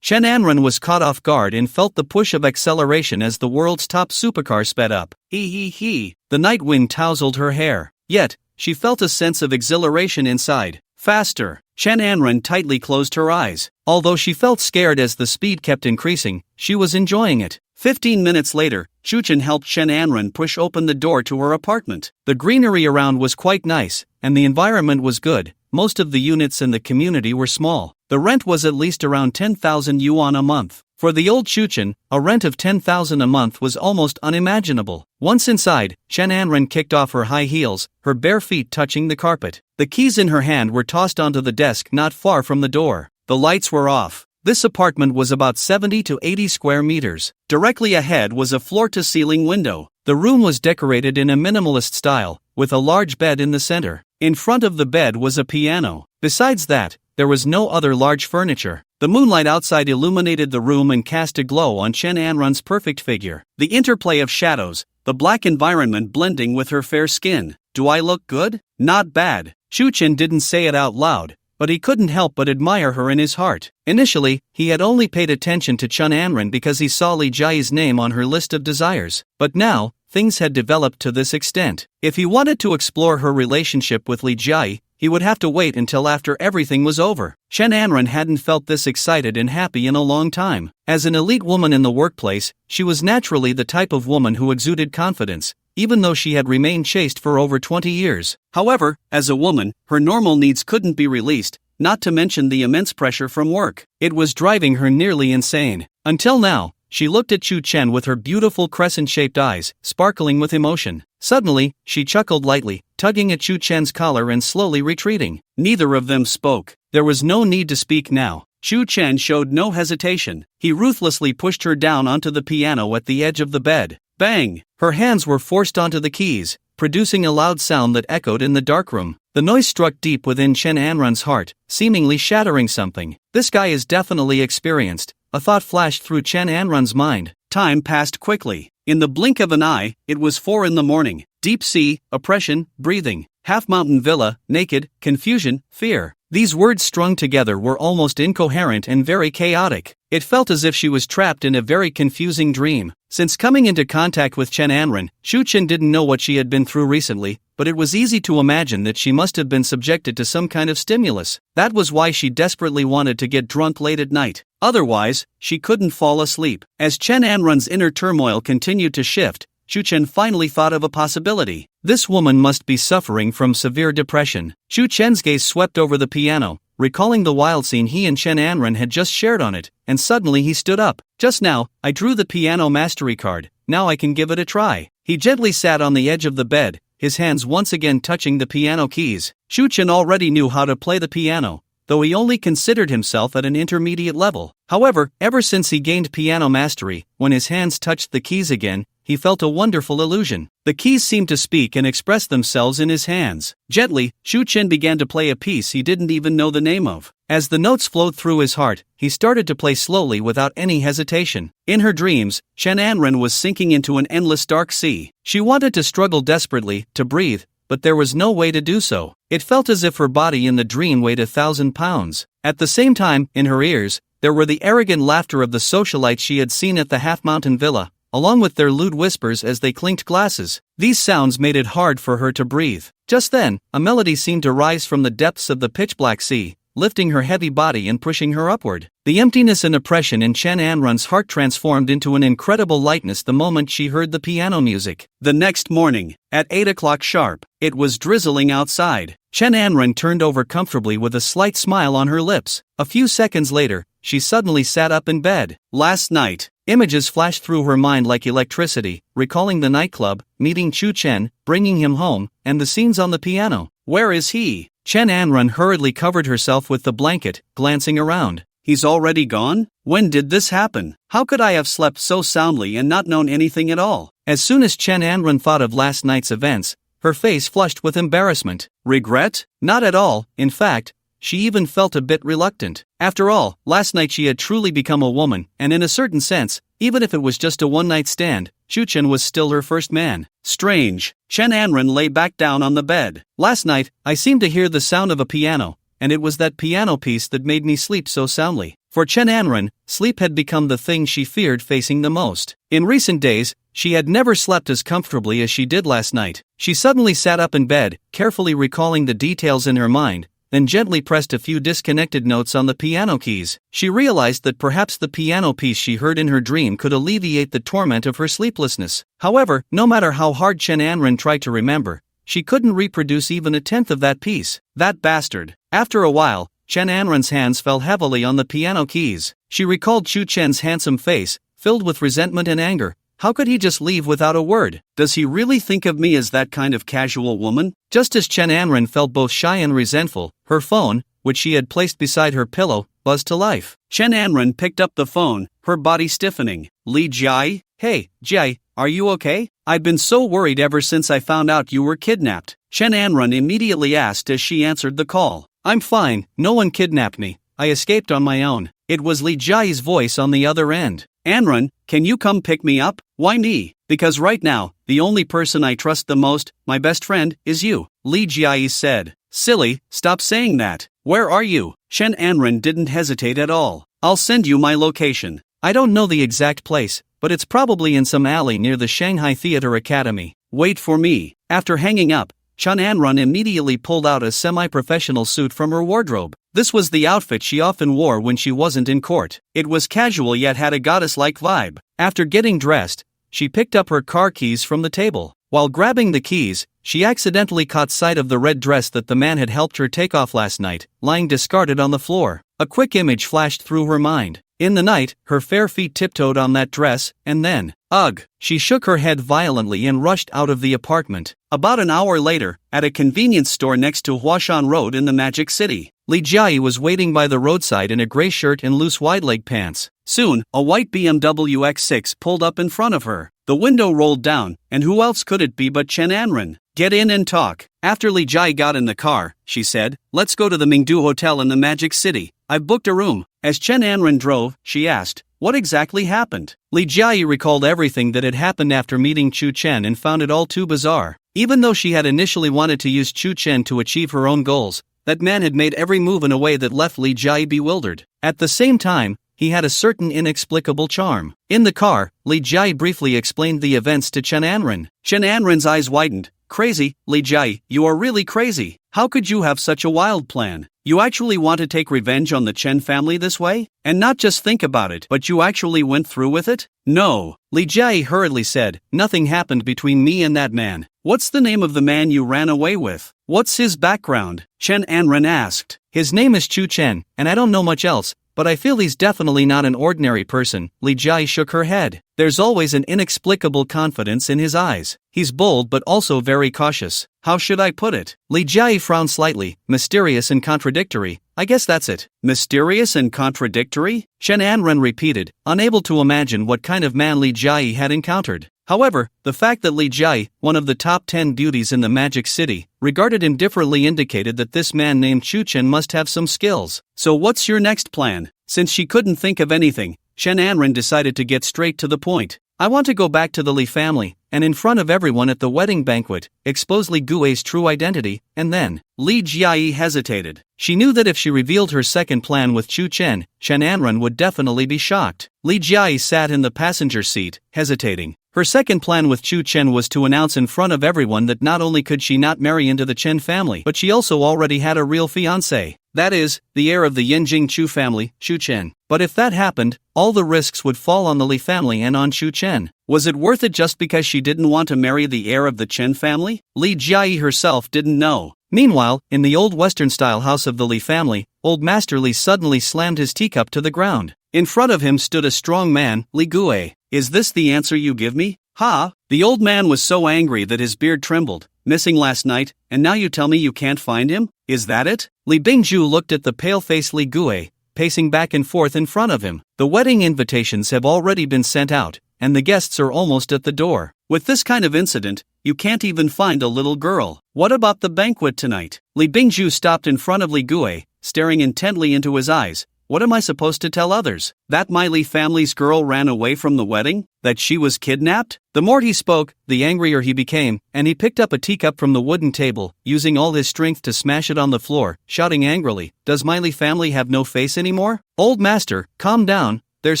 Chen Anren was caught off guard and felt the push of acceleration as the world's top supercar sped up. The night wind tousled her hair. Yet, she felt a sense of exhilaration inside. Faster. Chen Anren tightly closed her eyes. Although she felt scared as the speed kept increasing, she was enjoying it. 15 minutes later, Chen helped Chen Anren push open the door to her apartment. The greenery around was quite nice, and the environment was good. Most of the units in the community were small. The rent was at least around 10,000 yuan a month. For the old Chen, a rent of 10,000 a month was almost unimaginable. Once inside, Chen Anren kicked off her high heels, her bare feet touching the carpet. The keys in her hand were tossed onto the desk not far from the door. The lights were off. This apartment was about 70 to 80 square meters. Directly ahead was a floor-to-ceiling window. The room was decorated in a minimalist style, with a large bed in the center. In front of the bed was a piano. Besides that, there was no other large furniture. The moonlight outside illuminated the room and cast a glow on Chen Anren's perfect figure. The interplay of shadows, the black environment blending with her fair skin. Do I look good? Not bad. Chen didn't say it out loud, but he couldn't help but admire her in his heart. Initially, he had only paid attention to Chen Anren because he saw Li Jia's name on her list of desires. But now, things had developed to this extent. If he wanted to explore her relationship with Li Jia, he would have to wait until after everything was over. Chen Anren hadn't felt this excited and happy in a long time. As an elite woman in the workplace, she was naturally the type of woman who exuded confidence, even though she had remained chaste for over 20 years. However, as a woman, her normal needs couldn't be released, not to mention the immense pressure from work. It was driving her nearly insane. Until now, she looked at Chen with her beautiful crescent-shaped eyes, sparkling with emotion. Suddenly, she chuckled lightly, tugging at Chen's collar and slowly retreating. Neither of them spoke. There was no need to speak now. Chen showed no hesitation. He ruthlessly pushed her down onto the piano at the edge of the bed. Bang! Her hands were forced onto the keys, producing a loud sound that echoed in the darkroom. The noise struck deep within Chen Anren's heart, seemingly shattering something. This guy is definitely experienced. A thought flashed through Chen Anren's mind. Time passed quickly. In the blink of an eye, it was 4 in the morning. Deep sea, oppression, breathing, half-mountain villa, naked, confusion, fear. These words strung together were almost incoherent and very chaotic. It felt as if she was trapped in a very confusing dream. Since coming into contact with Chen Anren, Chen didn't know what she had been through recently, but it was easy to imagine that she must have been subjected to some kind of stimulus. That was why she desperately wanted to get drunk late at night. Otherwise, she couldn't fall asleep. As Chen Anren's inner turmoil continued to shift, Chen finally thought of a possibility. This woman must be suffering from severe depression. Chen's gaze swept over the piano, recalling the wild scene he and Chen Anren had just shared on it, and suddenly he stood up. Just now, I drew the piano mastery card. Now I can give it a try. He gently sat on the edge of the bed, his hands once again touching the piano keys. Chen already knew how to play the piano, though he only considered himself at an intermediate level. However, ever since he gained piano mastery, when his hands touched the keys again, he felt a wonderful illusion. The keys seemed to speak and express themselves in his hands. Gently, Chen began to play a piece he didn't even know the name of. As the notes flowed through his heart, he started to play slowly without any hesitation. In her dreams, Chen Anren was sinking into an endless dark sea. She wanted to struggle desperately, to breathe, but there was no way to do so. It felt as if her body in the dream weighed 1,000 pounds. At the same time, in her ears, there were the arrogant laughter of the socialites she had seen at the half-mountain villa, along with their lewd whispers as they clinked glasses. These sounds made it hard for her to breathe. Just then, a melody seemed to rise from the depths of the pitch-black sea, lifting her heavy body and pushing her upward. The emptiness and oppression in Chen Anren's heart transformed into an incredible lightness the moment she heard the piano music. The next morning, at 8 o'clock sharp, it was drizzling outside. Chen Anren turned over comfortably with a slight smile on her lips. A few seconds later, she suddenly sat up in bed. Last night, images flashed through her mind like electricity, recalling the nightclub, meeting Chen, bringing him home, and the scenes on the piano. Where is he? Chen Anren hurriedly covered herself with the blanket, glancing around. He's already gone? When did this happen? How could I have slept so soundly and not known anything at all? As soon as Chen Anren thought of last night's events, her face flushed with embarrassment. Regret? Not at all. In fact, she even felt a bit reluctant. After all, last night she had truly become a woman, and in a certain sense, even if it was just a one-night stand, Chen was still her first man. Strange. Chen Anren lay back down on the bed. Last night, I seemed to hear the sound of a piano, and it was that piano piece that made me sleep so soundly. For Chen Anren, sleep had become the thing she feared facing the most. In recent days, she had never slept as comfortably as she did last night. She suddenly sat up in bed, carefully recalling the details in her mind, then gently pressed a few disconnected notes on the piano keys. She realized that perhaps the piano piece she heard in her dream could alleviate the torment of her sleeplessness. However, no matter how hard Chen Anren tried to remember, she couldn't reproduce even a tenth of that piece. That bastard. After a while, Chen Anren's hands fell heavily on the piano keys. She recalled Chu Chen's handsome face, filled with resentment and anger. How could he just leave without a word? Does he really think of me as that kind of casual woman? Just as Chen Anren felt both shy and resentful, her phone, which she had placed beside her pillow, buzzed to life. Chen Anren picked up the phone, her body stiffening. Li Jai? Hey, Jai, are you okay? I've been so worried ever since I found out you were kidnapped. Chen Anren immediately asked as she answered the call. I'm fine, no one kidnapped me. I escaped on my own. It was Li Jai's voice on the other end. Anren, can you come pick me up? Why me? Because right now, the only person I trust the most, my best friend, is you. Li Jai said. Silly, stop saying that. Where are you? Chen Anren didn't hesitate at all. I'll send you my location. I don't know the exact place, but it's probably in some alley near the Shanghai Theater Academy. Wait for me. After hanging up, Chen Anren immediately pulled out a semi-professional suit from her wardrobe. This was the outfit she often wore when she wasn't in court. It was casual yet had a goddess-like vibe. After getting dressed, she picked up her car keys from the table. While grabbing the keys, she accidentally caught sight of the red dress that the man had helped her take off last night, lying discarded on the floor. A quick image flashed through her mind. In the night, her fair feet tiptoed on that dress, and then, ugh! She shook her head violently and rushed out of the apartment. About an hour later, at a convenience store next to Huashan Road in the Magic City, Li Jai was waiting by the roadside in a gray shirt and loose wide-leg pants. Soon, a white BMW X6 pulled up in front of her. The window rolled down, and who else could it be but Chen Anren? Get in and talk. After Li Jai got in the car, she said, let's go to the Mingdu Hotel in the Magic City. I've booked a room. As Chen Anren drove, she asked, what exactly happened? Li Jai recalled everything that had happened after meeting Chu Chen and found it all too bizarre. Even though she had initially wanted to use Chu Chen to achieve her own goals, that man had made every move in a way that left Li Jai bewildered. At the same time, he had a certain inexplicable charm. In the car, Li Jai briefly explained the events to Chen Anren. Chen Anren's eyes widened. Crazy, Li Jai, you are really crazy. How could you have such a wild plan? You actually want to take revenge on the Chen family this way? And not just think about it, but you actually went through with it? No, Li Jai hurriedly said, nothing happened between me and that man. What's the name of the man you ran away with? What's his background? Chen Anren asked. His name is Chu Chen, and I don't know much else, but I feel he's definitely not an ordinary person. Li Jai shook her head. There's always an inexplicable confidence in his eyes. He's bold but also very cautious. How should I put it? Li Jai frowned slightly. Mysterious and contradictory. I guess that's it. Mysterious and contradictory? Chen Anren repeated, unable to imagine what kind of man Li Jai had encountered. However, the fact that Li Jai, one of the top 10 beauties in the Magic City, regarded him differently indicated that this man named Chu Chen must have some skills. So what's your next plan? Since she couldn't think of anything, Chen Anren decided to get straight to the point. I want to go back to the Li family, and in front of everyone at the wedding banquet, expose Li Gui's true identity, and then, Li Jai hesitated. She knew that if she revealed her second plan with Chu Chen, Chen Anren would definitely be shocked. Li Jai sat in the passenger seat, hesitating. Her second plan with Chu Chen was to announce in front of everyone that not only could she not marry into the Chen family, but she also already had a real fiancé. That is, the heir of the Yanjing Chu family, Chu Chen. But if that happened, all the risks would fall on the Li family and on Chu Chen. Was it worth it just because she didn't want to marry the heir of the Chen family? Li Jai herself didn't know. Meanwhile, in the old Western-style house of the Li family, old Master Li suddenly slammed his teacup to the ground. In front of him stood a strong man, Li Gui. Is this the answer you give me? Ha! The old man was so angry that his beard trembled. Missing last night, and now you tell me you can't find him? Is that it? Li Bingju looked at the pale-faced Li Gui, pacing back and forth in front of him. The wedding invitations have already been sent out, and the guests are almost at the door. With this kind of incident, you can't even find a little girl. What about the banquet tonight? Li Bingju stopped in front of Li Gui, staring intently into his eyes. What am I supposed to tell others? That my Li family's girl ran away from the wedding? That she was kidnapped? The more he spoke, the angrier he became, and he picked up a teacup from the wooden table, using all his strength to smash it on the floor, shouting angrily, "Does my Li family have no face anymore? Old master, calm down. There's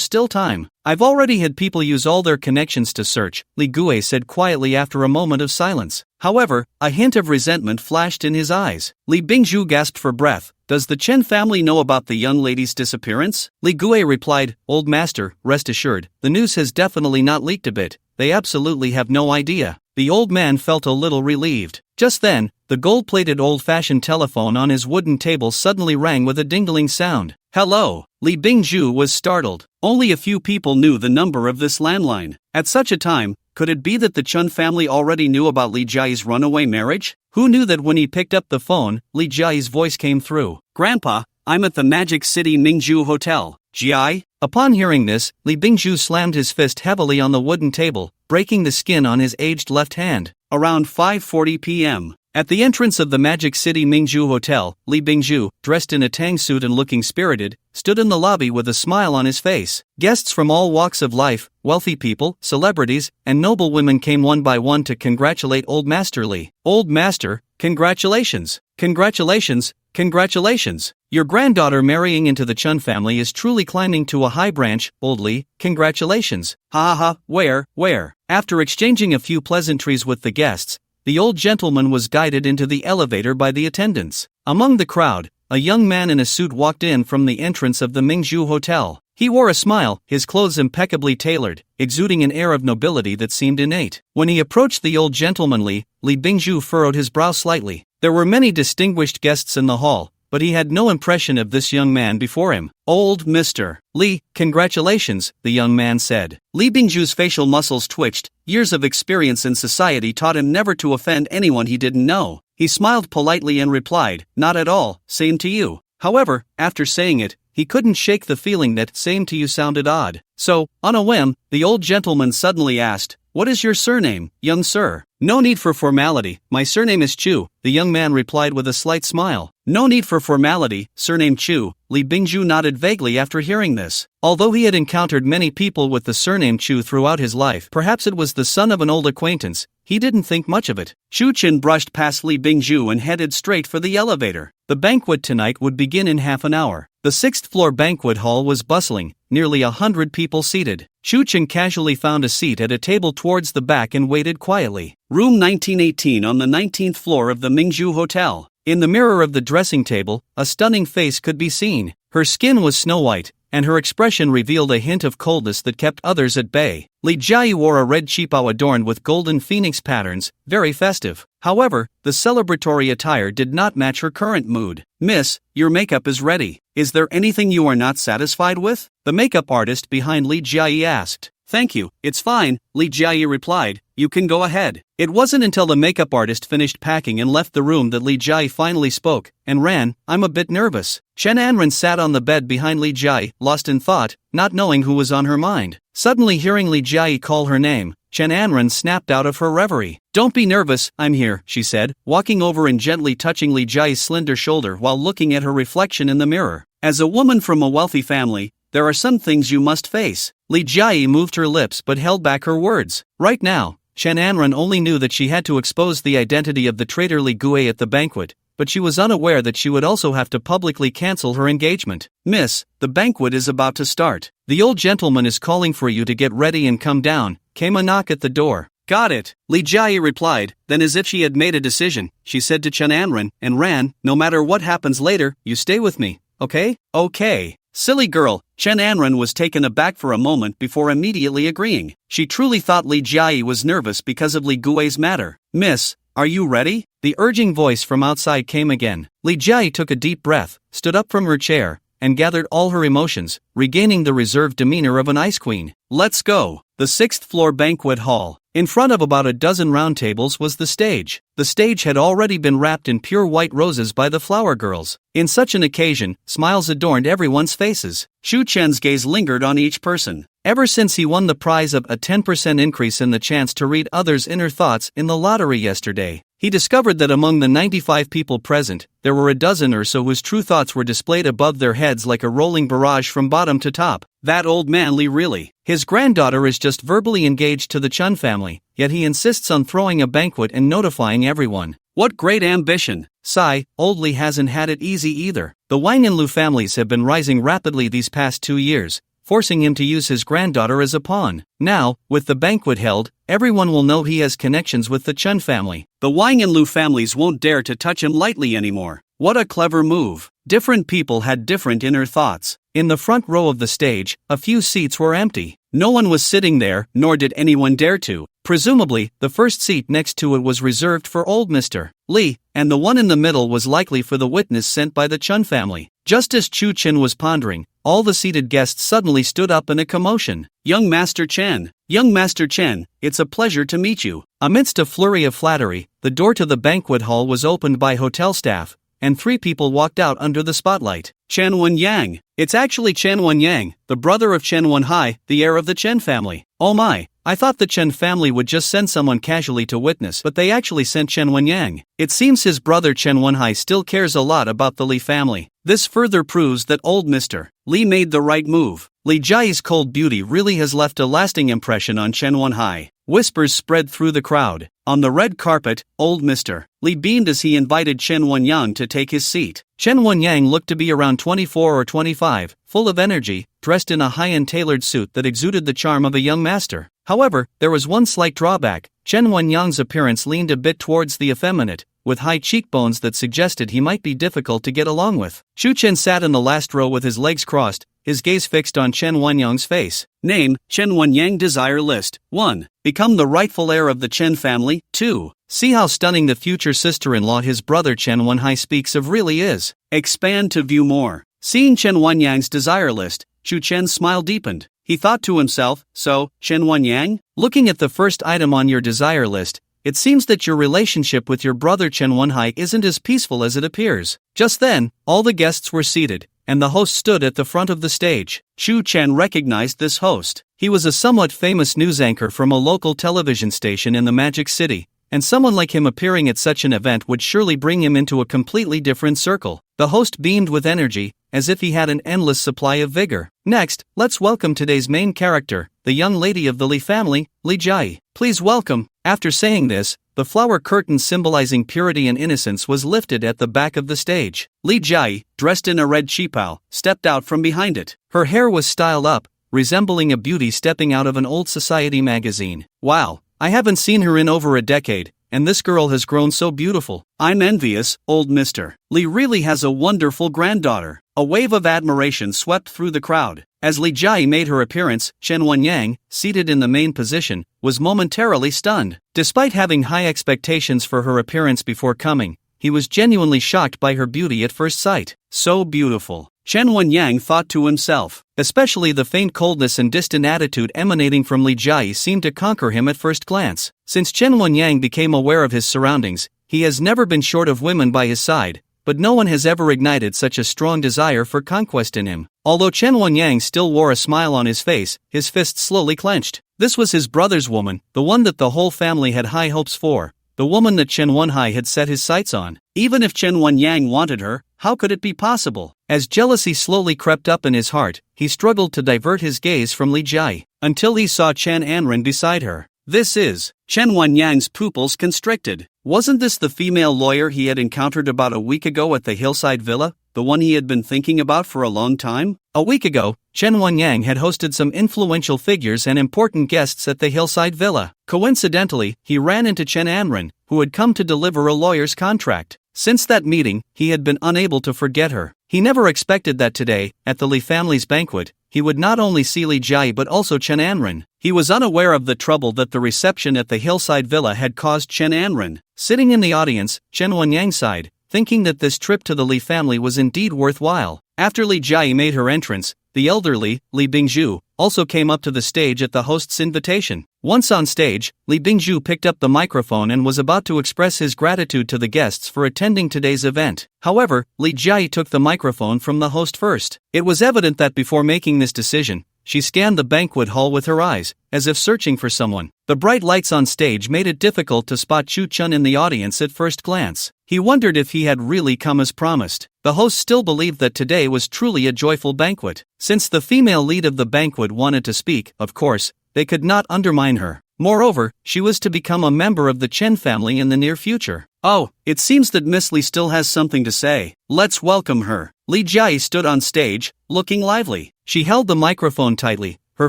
still time. I've already had people use all their connections to search," Li Gue said quietly after a moment of silence. However, a hint of resentment flashed in his eyes. Li Bingzhu gasped for breath. "Does the Chen family know about the young lady's disappearance?" Li Gue replied, "Old master, rest assured, the news has definitely not leaked a bit. They absolutely have no idea." The old man felt a little relieved. Just then, the gold-plated old-fashioned telephone on his wooden table suddenly rang with a dingling sound. "Hello." Li Bingzhu was startled. Only a few people knew the number of this landline. At such a time, could it be that the Chen family already knew about Li Jiayi's runaway marriage? Who knew that when he picked up the phone, Li Jiayi's voice came through. "Grandpa, I'm at the Magic City Mingzhu Hotel. Jiai?" Upon hearing this, Li Bingzhu slammed his fist heavily on the wooden table, breaking the skin on his aged left hand. Around 5:40 p.m. At the entrance of the Magic City Mingzhu Hotel, Li Bingzhu, dressed in a tang suit and looking spirited, stood in the lobby with a smile on his face. Guests from all walks of life, wealthy people, celebrities, and noblewomen came one by one to congratulate Old Master Li. "Old Master, congratulations! Congratulations! Congratulations! Your granddaughter marrying into the Chen family is truly climbing to a high branch, Old Li. Congratulations! Ha ha ha, where?" After exchanging a few pleasantries with the guests, the old gentleman was guided into the elevator by the attendants. Among the crowd, a young man in a suit walked in from the entrance of the Mingzhu Hotel. He wore a smile, his clothes impeccably tailored, exuding an air of nobility that seemed innate. When he approached the old gentleman Li Bingzhu furrowed his brow slightly. There were many distinguished guests in the hall, but he had no impression of this young man before him. "Old Mr. Li, congratulations," the young man said. Li Bingzhu's facial muscles twitched. Years of experience in society taught him never to offend anyone he didn't know. He smiled politely and replied, "Not at all, same to you." However, after saying it, he couldn't shake the feeling that "same to you" sounded odd. So, on a whim, the old gentleman suddenly asked, "What is your surname, young sir?" "No need for formality, my surname is Chu," the young man replied with a slight smile. "No need for formality, surname Chu." Li Bingzhu nodded vaguely after hearing this. Although he had encountered many people with the surname Chu throughout his life, perhaps it was the son of an old acquaintance, he didn't think much of it. Chu Chen brushed past Li Bingzhu and headed straight for the elevator. The banquet tonight would begin in half an hour. The 6th-floor banquet hall was bustling, nearly 100 people seated. Chu Chen casually found a seat at a table towards the back and waited quietly. Room 1918 on the 19th floor of the Mingzhu Hotel. In the mirror of the dressing table, a stunning face could be seen. Her skin was snow-white, and her expression revealed a hint of coldness that kept others at bay. Li Jiayi wore a red qipao adorned with golden phoenix patterns, very festive. However, the celebratory attire did not match her current mood. "Miss, your makeup is ready. Is there anything you are not satisfied with?" the makeup artist behind Li Jiayi asked. "Thank you, it's fine," Li Jiayi replied. "You can go ahead." It wasn't until the makeup artist finished packing and left the room that Li Jiayi finally spoke, and ran, "I'm a bit nervous." Chen Anren sat on the bed behind Li Jiayi, lost in thought, not knowing who was on her mind. Suddenly hearing Li Jiayi call her name, Chen Anren snapped out of her reverie. "Don't be nervous, I'm here," she said, walking over and gently touching Li Jiayi's slender shoulder while looking at her reflection in the mirror. "As a woman from a wealthy family, there are some things you must face." Li Jiayi moved her lips but held back her words. Right now, Chen Anren only knew that she had to expose the identity of the traitor Li Gue at the banquet, but she was unaware that she would also have to publicly cancel her engagement. "Miss, the banquet is about to start. The old gentleman is calling for you to get ready and come down," came a knock at the door. "Got it," Li Jiayi replied, then as if she had made a decision, she said to Chen Anren, and ran, "No matter what happens later, you stay with me, okay?" "Okay." Silly girl, Chen Anren was taken aback for a moment before immediately agreeing. She truly thought Li Jiayi was nervous because of Li Gue's matter. "Miss, are you ready?" The urging voice from outside came again. Li Jiayi took a deep breath, stood up from her chair, and gathered all her emotions, regaining the reserved demeanor of an ice queen. "Let's go." The 6th-floor banquet hall. In front of about a dozen round tables was the stage. The stage had already been wrapped in pure white roses by the flower girls. In such an occasion, smiles adorned everyone's faces. Shu Chen's gaze lingered on each person. Ever since he won the prize of a 10% increase in the chance to read others' inner thoughts in the lottery yesterday, he discovered that among the 95 people present, there were a dozen or so whose true thoughts were displayed above their heads like a rolling barrage from bottom to top. That old man Lee really. His granddaughter is just verbally engaged to the Chen family, yet he insists on throwing a banquet and notifying everyone. What great ambition! Sigh, old Lee hasn't had it easy either. The Wang and Lu families have been rising rapidly these past 2 years, forcing him to use his granddaughter as a pawn. Now, with the banquet held, everyone will know he has connections with the Chen family. The Wang and Lu families won't dare to touch him lightly anymore. What a clever move. Different people had different inner thoughts. In the front row of the stage, a few seats were empty. No one was sitting there, nor did anyone dare to. Presumably, the first seat next to it was reserved for old Mr. Lee, and the one in the middle was likely for the witness sent by the Chen family. Just as Chu Chen was pondering, all the seated guests suddenly stood up in a commotion. Young Master Chen, it's a pleasure to meet you. Amidst a flurry of flattery, the door to the banquet hall was opened by hotel staff, and 3 people walked out under the spotlight. Chen Wen-yang. It's actually Chen Wen-yang, the brother of Chen Wen-hai, the heir of the Chen family. Oh my, I thought the Chen family would just send someone casually to witness, but they actually sent Chen Wen-yang. It seems his brother Chen Wen-hai still cares a lot about the Lee family. This further proves that old Mr. Lee made the right move. Li Jiayi's cold beauty really has left a lasting impression on Chen Wen-hai. Whispers spread through the crowd. On the red carpet, old Mr. Lee beamed as he invited Chen Wen-yang to take his seat. Chen Wen-yang looked to be around 24 or 25, full of energy, dressed in a high-end tailored suit that exuded the charm of a young master. However, there was one slight drawback. Chen Wen-yang's appearance leaned a bit towards the effeminate, with high cheekbones that suggested he might be difficult to get along with. Chu Chen sat in the last row with his legs crossed, his gaze fixed on Chen Wen-yang's face. Name, Chen Wen-yang. Desire list. 1. Become the rightful heir of the Chen family. 2. See how stunning the future sister-in-law his brother Chen Wen-hai speaks of really is. Expand to view more. Seeing Chen Wen-yang's desire list, Chu Chen's smile deepened. He thought to himself, so, Chen Wen-yang? Looking at the first item on your desire list, it seems that your relationship with your brother Chen Wen-hai isn't as peaceful as it appears. Just then, all the guests were seated, and the host stood at the front of the stage. Chu Chen recognized this host. He was a somewhat famous news anchor from a local television station in the Magic City, and someone like him appearing at such an event would surely bring him into a completely different circle. The host beamed with energy, as if he had an endless supply of vigor. Next, let's welcome today's main character, the young lady of the Lee family, Li Jiayi. Please welcome. After saying this, the flower curtain symbolizing purity and innocence was lifted at the back of the stage. Li Jiayi, dressed in a red qipao, stepped out from behind it. Her hair was styled up, resembling a beauty stepping out of an old society magazine. Wow, I haven't seen her in over a decade, and this girl has grown so beautiful. I'm envious, old Mr. Lee really has a wonderful granddaughter. A wave of admiration swept through the crowd. As Li Jiayi made her appearance, Chen Wen-yang, seated in the main position, was momentarily stunned. Despite having high expectations for her appearance before coming, he was genuinely shocked by her beauty at first sight. So beautiful. Chen Wen-yang thought to himself. Especially the faint coldness and distant attitude emanating from Li Jiayi seemed to conquer him at first glance. Since Chen Wen-yang became aware of his surroundings, he has never been short of women by his side, but no one has ever ignited such a strong desire for conquest in him. Although Chen Wen-yang still wore a smile on his face, his fists slowly clenched. This was his brother's woman, the one that the whole family had high hopes for, the woman that Chen Wen-hai had set his sights on. Even if Chen Wen-yang wanted her, how could it be possible? As jealousy slowly crept up in his heart, he struggled to divert his gaze from Li Jiayi, until he saw Chen Anren beside her. This is. Chen Wen-yang's pupils constricted. Wasn't this the female lawyer he had encountered about a week ago at the hillside villa, the one he had been thinking about for a long time? A week ago, Chen Wen-yang had hosted some influential figures and important guests at the hillside villa. Coincidentally, he ran into Chen Anren, who had come to deliver a lawyer's contract. Since that meeting, he had been unable to forget her. He never expected that today, at the Lee family's banquet, he would not only see Li Jiayi but also Chen Anren. He was unaware of the trouble that the reception at the hillside villa had caused Chen Anren. Sitting in the audience, Chen Wen-yang sighed, thinking that this trip to the Li family was indeed worthwhile. After Li Jiayi made her entrance, the elderly, Li Bingzhu, also came up to the stage at the host's invitation. Once on stage, Li Bingzhu picked up the microphone and was about to express his gratitude to the guests for attending today's event. However, Li Jiayi took the microphone from the host first. It was evident that before making this decision, she scanned the banquet hall with her eyes, as if searching for someone. The bright lights on stage made it difficult to spot Chu Chun in the audience at first glance. He wondered if he had really come as promised. The host still believed that today was truly a joyful banquet. Since the female lead of the banquet wanted to speak, of course, they could not undermine her. Moreover, she was to become a member of the Chen family in the near future. Oh, it seems that Miss Li still has something to say. Let's welcome her. Li Jiayi stood on stage, looking lively. She held the microphone tightly, her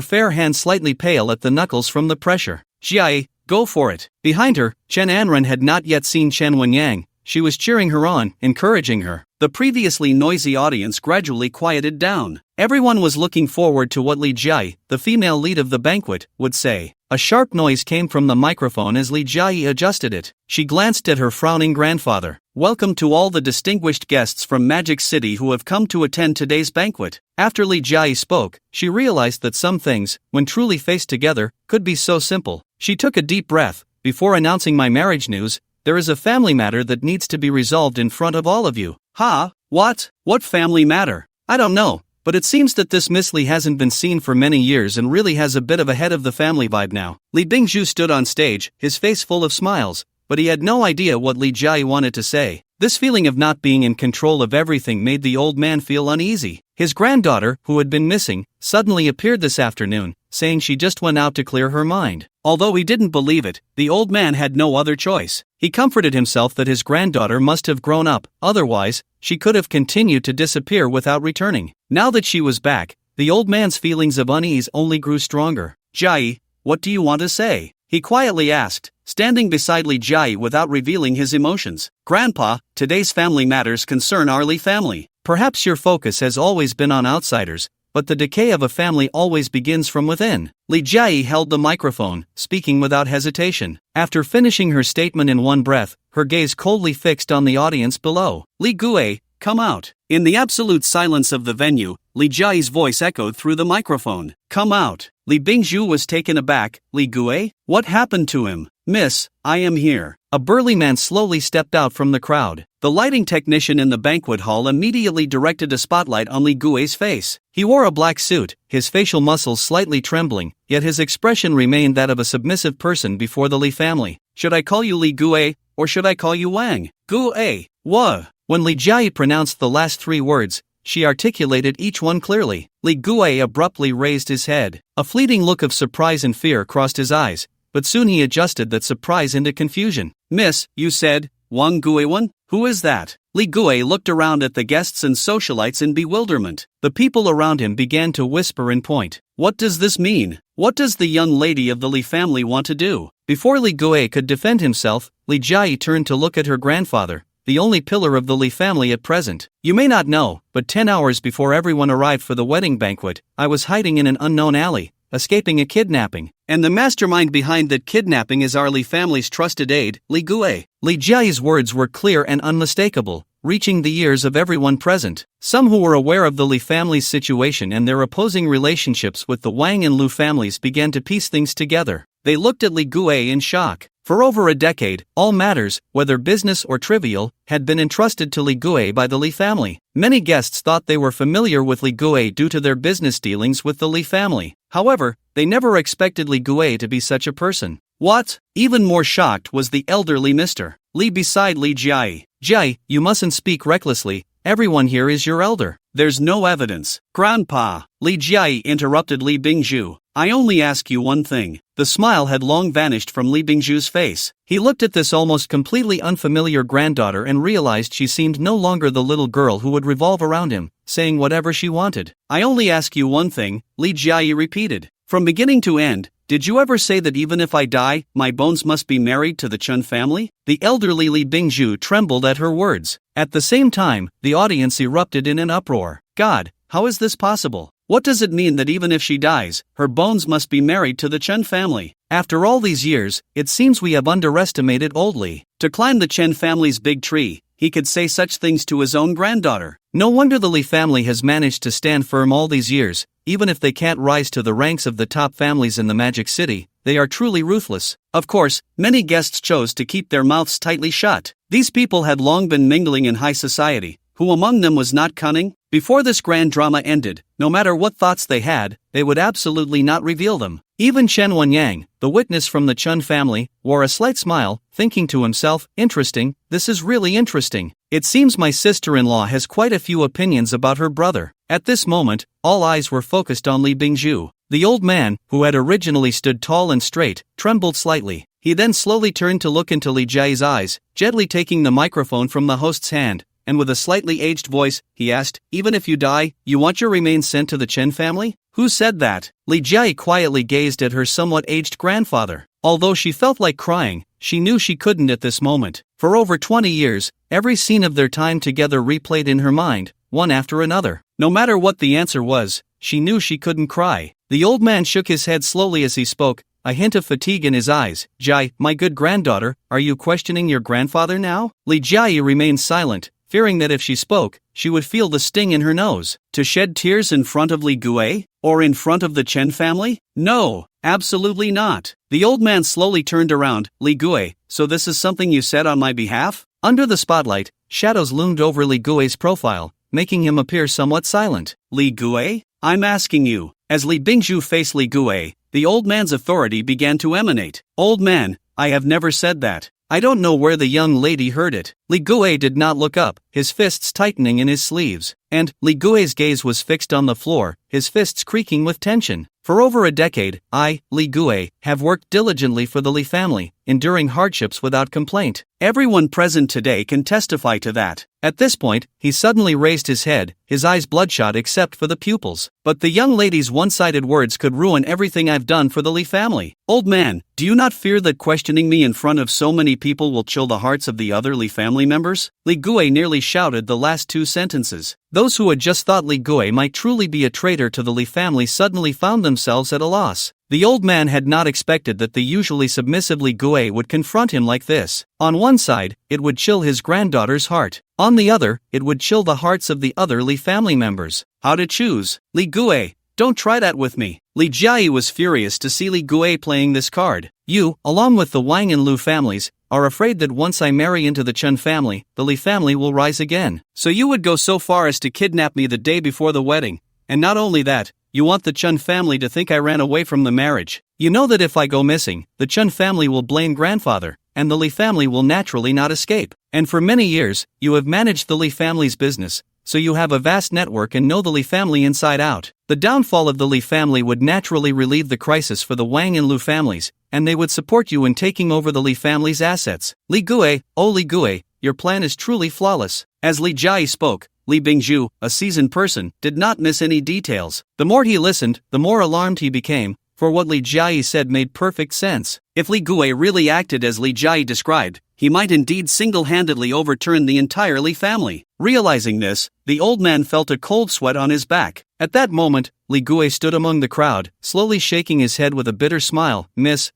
fair hand slightly pale at the knuckles from the pressure. Jiayi, go for it. Behind her, Chen Anren had not yet seen Chen Wenyang. She was cheering her on, encouraging her. The previously noisy audience gradually quieted down. Everyone was looking forward to what Li Jiayi, the female lead of the banquet, would say. A sharp noise came from the microphone as Li Jiayi adjusted it. She glanced at her frowning grandfather. Welcome to all the distinguished guests from Magic City who have come to attend today's banquet. After Li Jiayi spoke, she realized that some things, when truly faced together, could be so simple. She took a deep breath. Before announcing my marriage news, there is a family matter that needs to be resolved in front of all of you. Ha? What? What family matter? I don't know, but it seems that this Miss Li hasn't been seen for many years and really has a bit of a head of the family vibe now. Li Bingzhu stood on stage, his face full of smiles, but he had no idea what Li Jiayi wanted to say. This feeling of not being in control of everything made the old man feel uneasy. His granddaughter, who had been missing, suddenly appeared this afternoon, saying she just went out to clear her mind. Although he didn't believe it, the old man had no other choice. He comforted himself that his granddaughter must have grown up, otherwise, she could have continued to disappear without returning. Now that she was back, the old man's feelings of unease only grew stronger. Jiayi, what do you want to say? He quietly asked, standing beside Li Jiayi without revealing his emotions. Grandpa, today's family matters concern our Li family. Perhaps your focus has always been on outsiders, but the decay of a family always begins from within. Li Jiayi held the microphone, speaking without hesitation. After finishing her statement in one breath, her gaze coldly fixed on the audience below. Li Guei, come out. In the absolute silence of the venue, Li Jiayi's voice echoed through the microphone. Come out. Li Bingzhu was taken aback. Li Guei? What happened to him? Miss, I am here. A burly man slowly stepped out from the crowd. The lighting technician in the banquet hall immediately directed a spotlight on Li Gui's face. He wore a black suit, his facial muscles slightly trembling, yet his expression remained that of a submissive person before the Li family. Should I call you Li Gui, or should I call you Wang? Gui, what? When Li Jiayi pronounced the last three words, she articulated each one clearly. Li Gui abruptly raised his head. A fleeting look of surprise and fear crossed his eyes, but soon he adjusted that surprise into confusion. Miss, you said, Wang Guiwan? Who is that? Li Gui looked around at the guests and socialites in bewilderment. The people around him began to whisper and point. What does this mean? What does the young lady of the Li family want to do? Before Li Gui could defend himself, Li Jiayi turned to look at her grandfather, the only pillar of the Li family at present. You may not know, but 10 hours before everyone arrived for the wedding banquet, I was hiding in an unknown alley, escaping a kidnapping. And the mastermind behind that kidnapping is our Li family's trusted aide, Li Gui. Li Jiayi's words were clear and unmistakable, reaching the ears of everyone present. Some who were aware of the Li family's situation and their opposing relationships with the Wang and Lu families began to piece things together. They looked at Li Gui in shock. For over a decade, all matters, whether business or trivial, had been entrusted to Li Gui by the Li family. Many guests thought they were familiar with Li Gui due to their business dealings with the Li family. However, they never expected Li Gui to be such a person. What? Even more shocked was the elderly Mr. Li beside Li Jiayi. Jiayi, you mustn't speak recklessly. Everyone here is your elder. There's no evidence. Grandpa. Li Jiayi interrupted Li Bingzhu. I only ask you one thing. The smile had long vanished from Li Bingzhu's face. He looked at this almost completely unfamiliar granddaughter and realized she seemed no longer the little girl who would revolve around him, saying whatever she wanted. I only ask you one thing, Li Jiayi repeated. From beginning to end, did you ever say that even if I die, my bones must be married to the Chen family? The elderly Li Bingzhu trembled at her words. At the same time, the audience erupted in an uproar. God, how is this possible? What does it mean that even if she dies, her bones must be married to the Chen family? After all these years, it seems we have underestimated old Li. To climb the Chen family's big tree, he could say such things to his own granddaughter. No wonder the Li family has managed to stand firm all these years. Even if they can't rise to the ranks of the top families in the Magic City, they are truly ruthless. Of course, many guests chose to keep their mouths tightly shut. These people had long been mingling in high society, Who among them was not cunning? Before this grand drama ended, no matter what thoughts they had, they would absolutely not reveal them. Even Chen Wenyang, the witness from the Chen family, wore a slight smile, thinking to himself, interesting, this is really interesting. It seems my sister-in-law has quite a few opinions about her brother. At this moment, all eyes were focused on Li Bingzhu. The old man, who had originally stood tall and straight, trembled slightly. He then slowly turned to look into Li Jiayi's eyes, gently taking the microphone from the host's hand, and with a slightly aged voice, he asked, even if you die, you want your remains sent to the Chen family? Who said that? Li Jiayi quietly gazed at her somewhat aged grandfather. Although she felt like crying, she knew she couldn't at this moment. For over 20 years, every scene of their time together replayed in her mind, one after another. No matter what the answer was, she knew she couldn't cry. The old man shook his head slowly as he spoke, a hint of fatigue in his eyes. Jai, my good granddaughter, are you questioning your grandfather now? Li Jiayi remained silent, fearing that if she spoke, she would feel the sting in her nose. To shed tears in front of Li Guo? Or in front of the Chen family? No, absolutely not. The old man slowly turned around. Li Guo, so this is something you said on my behalf? Under the spotlight, shadows loomed over Li Guo's profile, making him appear somewhat silent. Li Guo? I'm asking you. As Li Bingzhu faced Li Guo, the old man's authority began to emanate. Old man, I have never said that. I don't know where the young lady heard it. Li Guo did not look up, his fists tightening in his sleeves, and Li Guo's gaze was fixed on the floor, his fists creaking with tension. For over a decade, I, Li Guo, have worked diligently for the Li family, enduring hardships without complaint. Everyone present today can testify to that. At this point, he suddenly raised his head, his eyes bloodshot except for the pupils. But the young lady's one-sided words could ruin everything I've done for the Li family. Old man, do you not fear that questioning me in front of so many people will chill the hearts of the other Li family members? Li Guo nearly shouted the last two sentences. Those who had just thought Li Guo might truly be a traitor to the Li family suddenly found themselves at a loss. The old man had not expected that the usually submissive Li Guo would confront him like this. On one side, it would chill his granddaughter's heart. On the other, it would chill the hearts of the other Li family members. How to choose? Li Guo, don't try that with me. Li Jiayi was furious to see Li Guo playing this card. You, along with the Wang and Lu families, are afraid that once I marry into the Chen family, the Li family will rise again. So you would go so far as to kidnap me the day before the wedding. And not only that, you want the Chen family to think I ran away from the marriage. You know that if I go missing, the Chen family will blame grandfather, and the Li family will naturally not escape. And for many years, you have managed the Li family's business, so you have a vast network and know the Li family inside out. The downfall of the Li family would naturally relieve the crisis for the Wang and Lu families, and they would support you in taking over the Li family's assets. Li Guo, oh Li Guo, your plan is truly flawless. As Li Jiayi spoke, Li Bingzhu, a seasoned person, did not miss any details. The more he listened, the more alarmed he became, for what Li Jiayi said made perfect sense. If Li Guo really acted as Li Jiayi described, he might indeed single-handedly overturn the entire Li family. Realizing this, the old man felt a cold sweat on his back. At that moment, Li Guo stood among the crowd, slowly shaking his head with a bitter smile. Miss,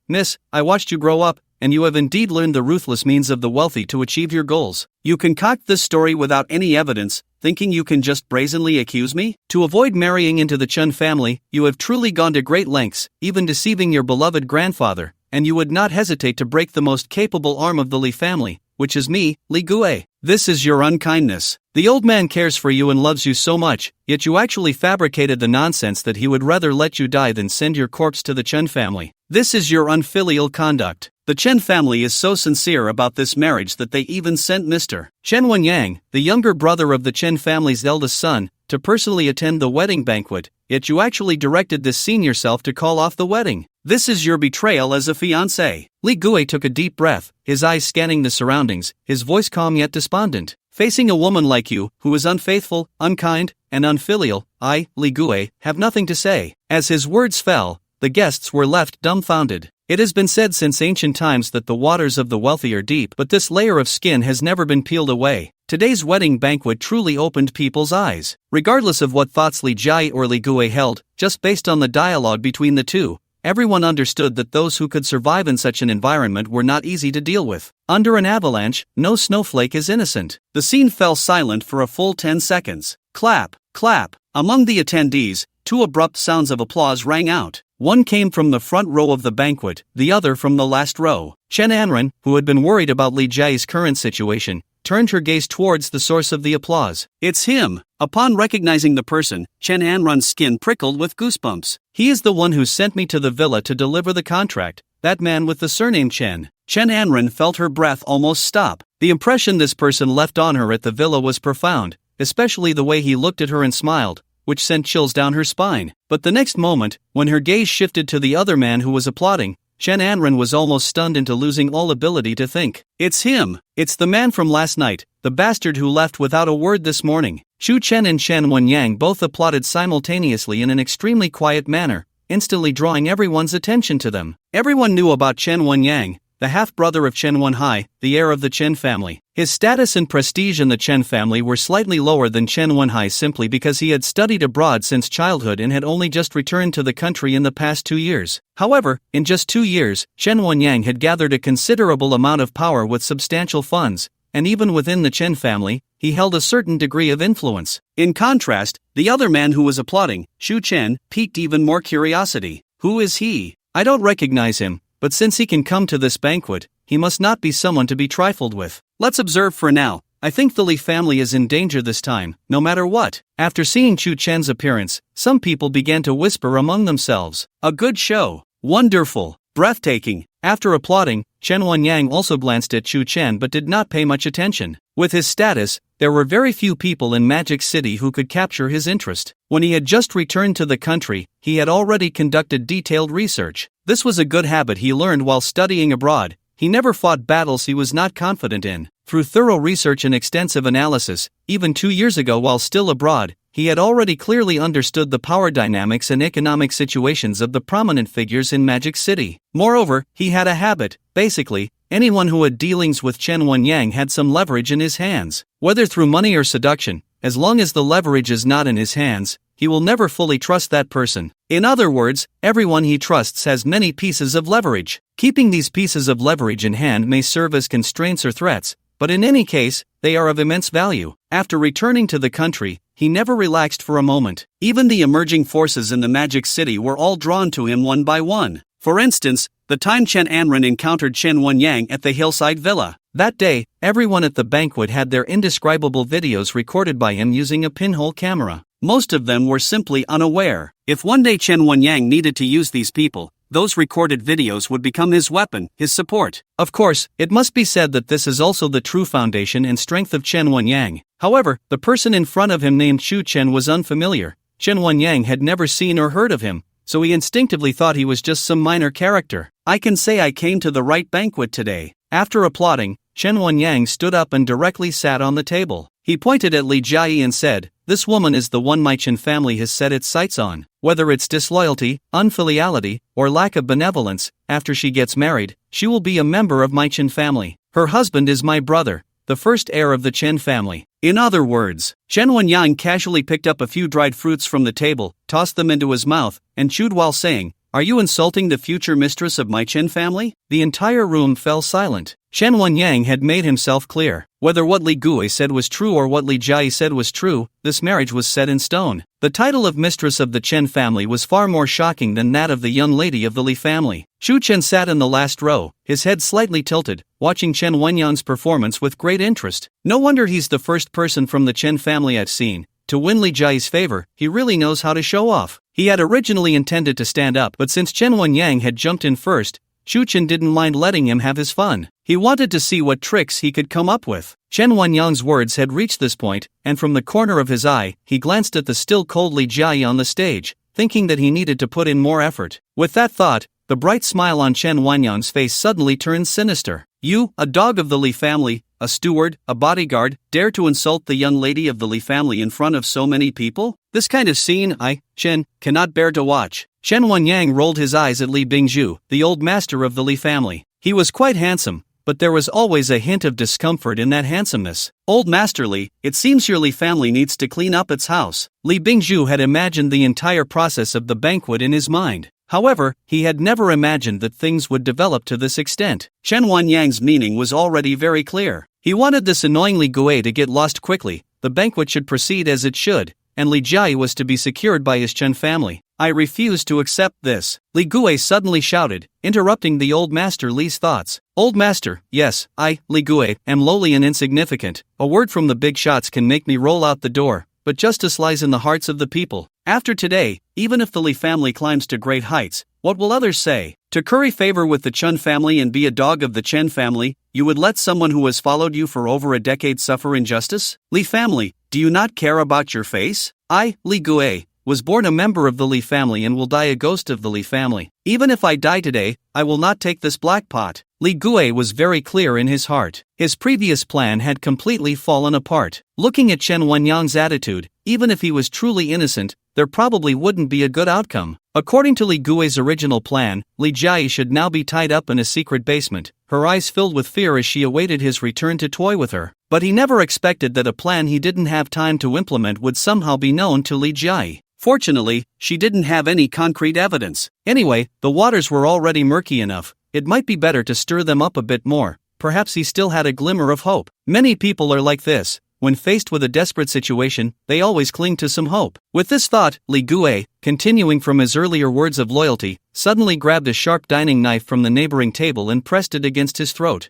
I watched you grow up, and you have indeed learned the ruthless means of the wealthy to achieve your goals. You concoct this story without any evidence, thinking you can just brazenly accuse me? To avoid marrying into the Chen family, you have truly gone to great lengths, even deceiving your beloved grandfather, and you would not hesitate to break the most capable arm of the Li family, which is me, Li Guo. This is your unkindness. The old man cares for you and loves you so much, yet you actually fabricated the nonsense that he would rather let you die than send your corpse to the Chen family. This is your unfilial conduct. The Chen family is so sincere about this marriage that they even sent Mr. Chen Wenyang, the younger brother of the Chen family's eldest son, to personally attend the wedding banquet, yet you actually directed this scene yourself to call off the wedding. This is your betrayal as a fiancé. Li Guo took a deep breath, his eyes scanning the surroundings, his voice calm yet despondent. Facing a woman like you, who is unfaithful, unkind, and unfilial, I, Li Guo, have nothing to say. As his words fell, the guests were left dumbfounded. It has been said since ancient times that the waters of the wealthy are deep, but this layer of skin has never been peeled away. Today's wedding banquet truly opened people's eyes. Regardless of what thoughts Li Jiayi or Li Guo held, just based on the dialogue between the two, everyone understood that those who could survive in such an environment were not easy to deal with. Under an avalanche, no snowflake is innocent. The scene fell silent for a full 10 seconds. Clap, clap. Among the attendees, two abrupt sounds of applause rang out. One came from the front row of the banquet, the other from the last row. Chen Anren, who had been worried about Li Jiayi's current situation, turned her gaze towards the source of the applause. It's him! Upon recognizing the person, Chen Anrun's skin prickled with goosebumps. He is the one who sent me to the villa to deliver the contract, that man with the surname Chen. Chen Anrun felt her breath almost stop. The impression this person left on her at the villa was profound, especially the way he looked at her and smiled, which sent chills down her spine. But the next moment, when her gaze shifted to the other man who was applauding, Chen Anrun was almost stunned into losing all ability to think. It's him! It's the man from last night, the bastard who left without a word this morning. Shu Chen and Chen Wenyang both applauded simultaneously in an extremely quiet manner, instantly drawing everyone's attention to them. Everyone knew about Chen Wenyang, the half-brother of Chen Wenhai, the heir of the Chen family. His status and prestige in the Chen family were slightly lower than Chen Wenhai simply because he had studied abroad since childhood and had only just returned to the country in the past 2 years. However, in just 2 years, Chen Wenyang had gathered a considerable amount of power with substantial funds, and even within the Chen family, he held a certain degree of influence. In contrast, the other man who was applauding, Shu Chen, piqued even more curiosity. Who is he? I don't recognize him. But since he can come to this banquet, he must not be someone to be trifled with. Let's observe for now. I think the Li family is in danger this time, no matter what. After seeing Shu Chen's appearance, some people began to whisper among themselves. A good show. Wonderful. Breathtaking. After applauding, Chen Wenyang also glanced at Shu Chen but did not pay much attention. With his status, there were very few people in Magic City who could capture his interest. When he had just returned to the country, he had already conducted detailed research. This was a good habit he learned while studying abroad. He never fought battles he was not confident in. Through thorough research and extensive analysis, even 2 years ago while still abroad, he had already clearly understood the power dynamics and economic situations of the prominent figures in Magic City. Moreover, he had a habit. Basically, anyone who had dealings with Chen Wenyang had some leverage in his hands. Whether through money or seduction, as long as the leverage is not in his hands, he will never fully trust that person. In other words, everyone he trusts has many pieces of leverage. Keeping these pieces of leverage in hand may serve as constraints or threats, but in any case, they are of immense value. After returning to the country, he never relaxed for a moment. Even the emerging forces in the Magic City were all drawn to him one by one. For instance, the time Chen Anrun encountered Chen Wenyang at the hillside villa. That day, everyone at the banquet had their indescribable videos recorded by him using a pinhole camera. Most of them were simply unaware. If one day Chen Wenyang needed to use these people, those recorded videos would become his weapon, his support. Of course, it must be said that this is also the true foundation and strength of Chen Wenyang. However, the person in front of him named Shu Chen was unfamiliar. Chen Wenyang had never seen or heard of him, so he instinctively thought he was just some minor character. I can say I came to the right banquet today. After applauding, Chen Wenyang stood up and directly sat on the table. He pointed at Li Jiayi and said, "This woman is the one my Chen family has set its sights on. Whether it's disloyalty, unfiliality, or lack of benevolence, after she gets married, she will be a member of my Chen family. Her husband is my brother, the first heir of the Chen family." In other words, Chen Wenyang casually picked up a few dried fruits from the table, tossed them into his mouth, and chewed while saying, "Are you insulting the future mistress of my Chen family?" The entire room fell silent. Chen Wenyang had made himself clear. Whether what Li Gui said was true or what Li Jiayi said was true, this marriage was set in stone. The title of mistress of the Chen family was far more shocking than that of the young lady of the Li family. Shu Chen sat in the last row, his head slightly tilted, watching Chen Wenyang's performance with great interest. No wonder he's the first person from the Chen family I've seen to win Li Jiayi's favor. He really knows how to show off. He had originally intended to stand up, but since Chen Wenyang had jumped in first, Shu Chen didn't mind letting him have his fun. He wanted to see what tricks he could come up with. Chen Wenyang's words had reached this point, and from the corner of his eye, he glanced at the still cold Li Jiayi on the stage, thinking that he needed to put in more effort. With that thought, the bright smile on Chen Wenyang's face suddenly turned sinister. "You, a dog of the Li family, a steward, a bodyguard, dare to insult the young lady of the Li family in front of so many people? This kind of scene I, Chen, cannot bear to watch." Chen Wenyang rolled his eyes at Li Bingzhu, the old master of the Li family. He was quite handsome, but there was always a hint of discomfort in that handsomeness. "Old Master Li, it seems your Li family needs to clean up its house." Li Bingzhu had imagined the entire process of the banquet in his mind. However, he had never imagined that things would develop to this extent. Chen Wenyang's meaning was already very clear. He wanted this annoying Li Gui to get lost quickly, the banquet should proceed as it should, and Li Jiayi was to be secured by his Chen family. I refuse to accept this, Li Gui suddenly shouted, interrupting the old master Li's thoughts. Old master, yes, I, Li Gui, am lowly and insignificant. A word from the big shots can make me roll out the door, but justice lies in the hearts of the people. After today, even if the Li family climbs to great heights, what will others say? To curry favor with the Chen family and be a dog of the Chen family, you would let someone who has followed you for over a decade suffer injustice? Li family, do you not care about your face? I, Li Gui, was born a member of the Li family and will die a ghost of the Li family. Even if I die today, I will not take this black pot. Li Gui was very clear in his heart. His previous plan had completely fallen apart. Looking at Chen Wenyang's attitude, even if he was truly innocent, there probably wouldn't be a good outcome. According to Li Gui's original plan, Li Jia should now be tied up in a secret basement, her eyes filled with fear as she awaited his return to toy with her. But he never expected that a plan he didn't have time to implement would somehow be known to Li Jia. Fortunately, she didn't have any concrete evidence. Anyway, the waters were already murky enough. It might be better to stir them up a bit more. Perhaps he still had a glimmer of hope. Many people are like this. When faced with a desperate situation, they always cling to some hope. With this thought, Li Gui, continuing from his earlier words of loyalty, suddenly grabbed a sharp dining knife from the neighboring table and pressed it against his throat.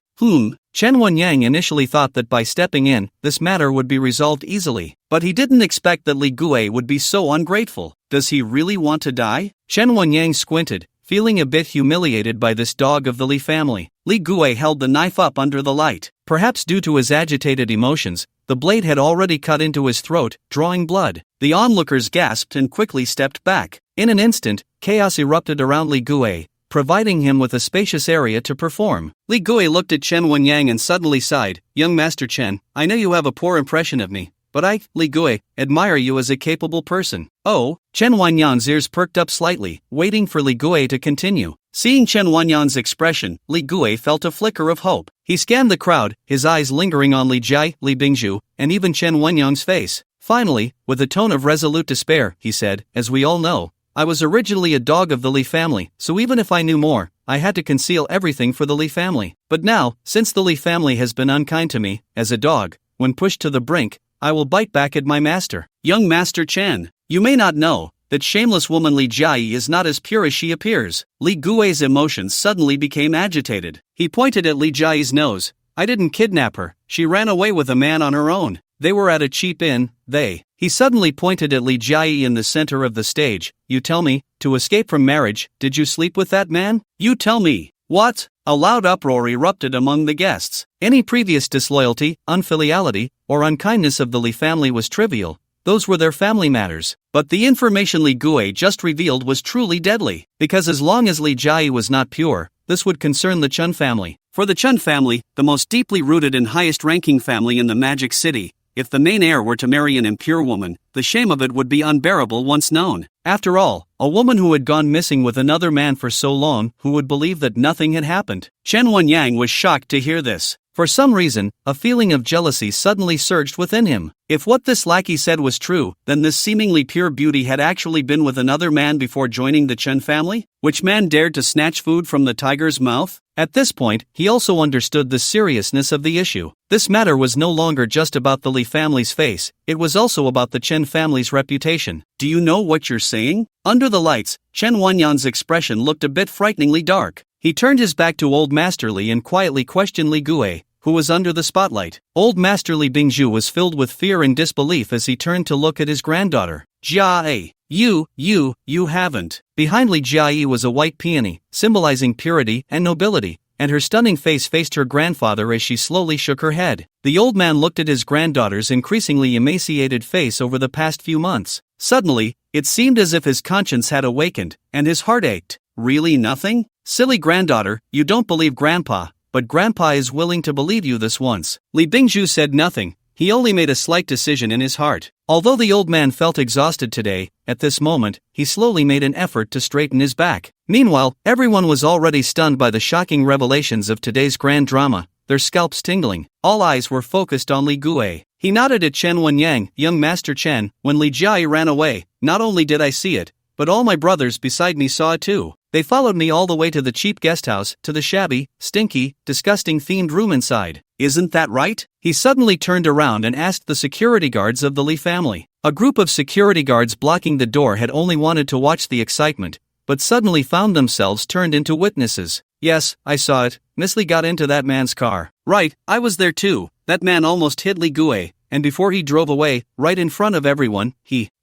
Chen Wenyang initially thought that by stepping in, this matter would be resolved easily. But he didn't expect that Li Gui would be so ungrateful. Does he really want to die? Chen Wenyang squinted, feeling a bit humiliated by this dog of the Li family. Li Gui held the knife up under the light. Perhaps due to his agitated emotions, the blade had already cut into his throat, drawing blood. The onlookers gasped and quickly stepped back. In an instant, chaos erupted around Li Gui, providing him with a spacious area to perform. Li Gui looked at Chen Wenyang and suddenly sighed. Young Master Chen, I know you have a poor impression of me, but I, Li Gui, admire you as a capable person. Oh, Chen Wenyang's ears perked up slightly, waiting for Li Gui to continue. Seeing Chen Wenyang's expression, Li Gui felt a flicker of hope. He scanned the crowd, his eyes lingering on Li Jia, Li Bingzhu, and even Chen Wenyang's face. Finally, with a tone of resolute despair, he said, as we all know, I was originally a dog of the Li family, so even if I knew more, I had to conceal everything for the Li family. But now, since the Li family has been unkind to me, as a dog, when pushed to the brink, I will bite back at my master. Young Master Chen, you may not know that shameless woman Li Jia is not as pure as she appears. Li Gui's emotions suddenly became agitated. He pointed at Li Jia's nose. I didn't kidnap her. She ran away with a man on her own. They were at a cheap inn, He suddenly pointed at Li Jia in the center of the stage. You tell me, to escape from marriage, did you sleep with that man? You tell me. What? A loud uproar erupted among the guests. Any previous disloyalty, unfiliality, or unkindness of the Li family was trivial. Those were their family matters. But the information Li Gui just revealed was truly deadly. Because as long as Li Jia was not pure, this would concern the Chen family. For the Chen family, the most deeply rooted and highest-ranking family in the Magic City, if the main heir were to marry an impure woman, the shame of it would be unbearable once known. After all, a woman who had gone missing with another man for so long, who would believe that nothing had happened? Chen Wenyang was shocked to hear this. For some reason, a feeling of jealousy suddenly surged within him. If what this lackey said was true, then this seemingly pure beauty had actually been with another man before joining the Chen family? Which man dared to snatch food from the tiger's mouth? At this point, he also understood the seriousness of the issue. This matter was no longer just about the Li family's face, it was also about the Chen family's reputation. Do you know what you're saying? Under the lights, Chen Wenyang's expression looked a bit frighteningly dark. He turned his back to Old Master Li and quietly questioned Li Gui, who was under the spotlight. Old Master Li Bingzhu was filled with fear and disbelief as he turned to look at his granddaughter. Jia, you haven't. Behind Li Jia was a white peony, symbolizing purity and nobility, and her stunning face faced her grandfather as she slowly shook her head. The old man looked at his granddaughter's increasingly emaciated face over the past few months. Suddenly, it seemed as if his conscience had awakened, and his heart ached. Really nothing? Silly granddaughter, you don't believe Grandpa, but Grandpa is willing to believe you this once. Li Bingzhu said nothing. He only made a slight decision in his heart. Although the old man felt exhausted today, at this moment, he slowly made an effort to straighten his back. Meanwhile, everyone was already stunned by the shocking revelations of today's grand drama, their scalps tingling. All eyes were focused on Li Gui. He nodded at Chen Wenyang. Young Master Chen, when Li Jia ran away, not only did I see it, but all my brothers beside me saw it too. They followed me all the way to the cheap guest house, to the shabby, stinky, disgusting themed room inside. Isn't that right? He suddenly turned around and asked the security guards of the Li family. A group of security guards blocking the door had only wanted to watch the excitement, but suddenly found themselves turned into witnesses. Yes, I saw it. Miss Lee got into that man's car. Right, I was there too. That man almost hit Li Gue, and before he drove away, right in front of everyone,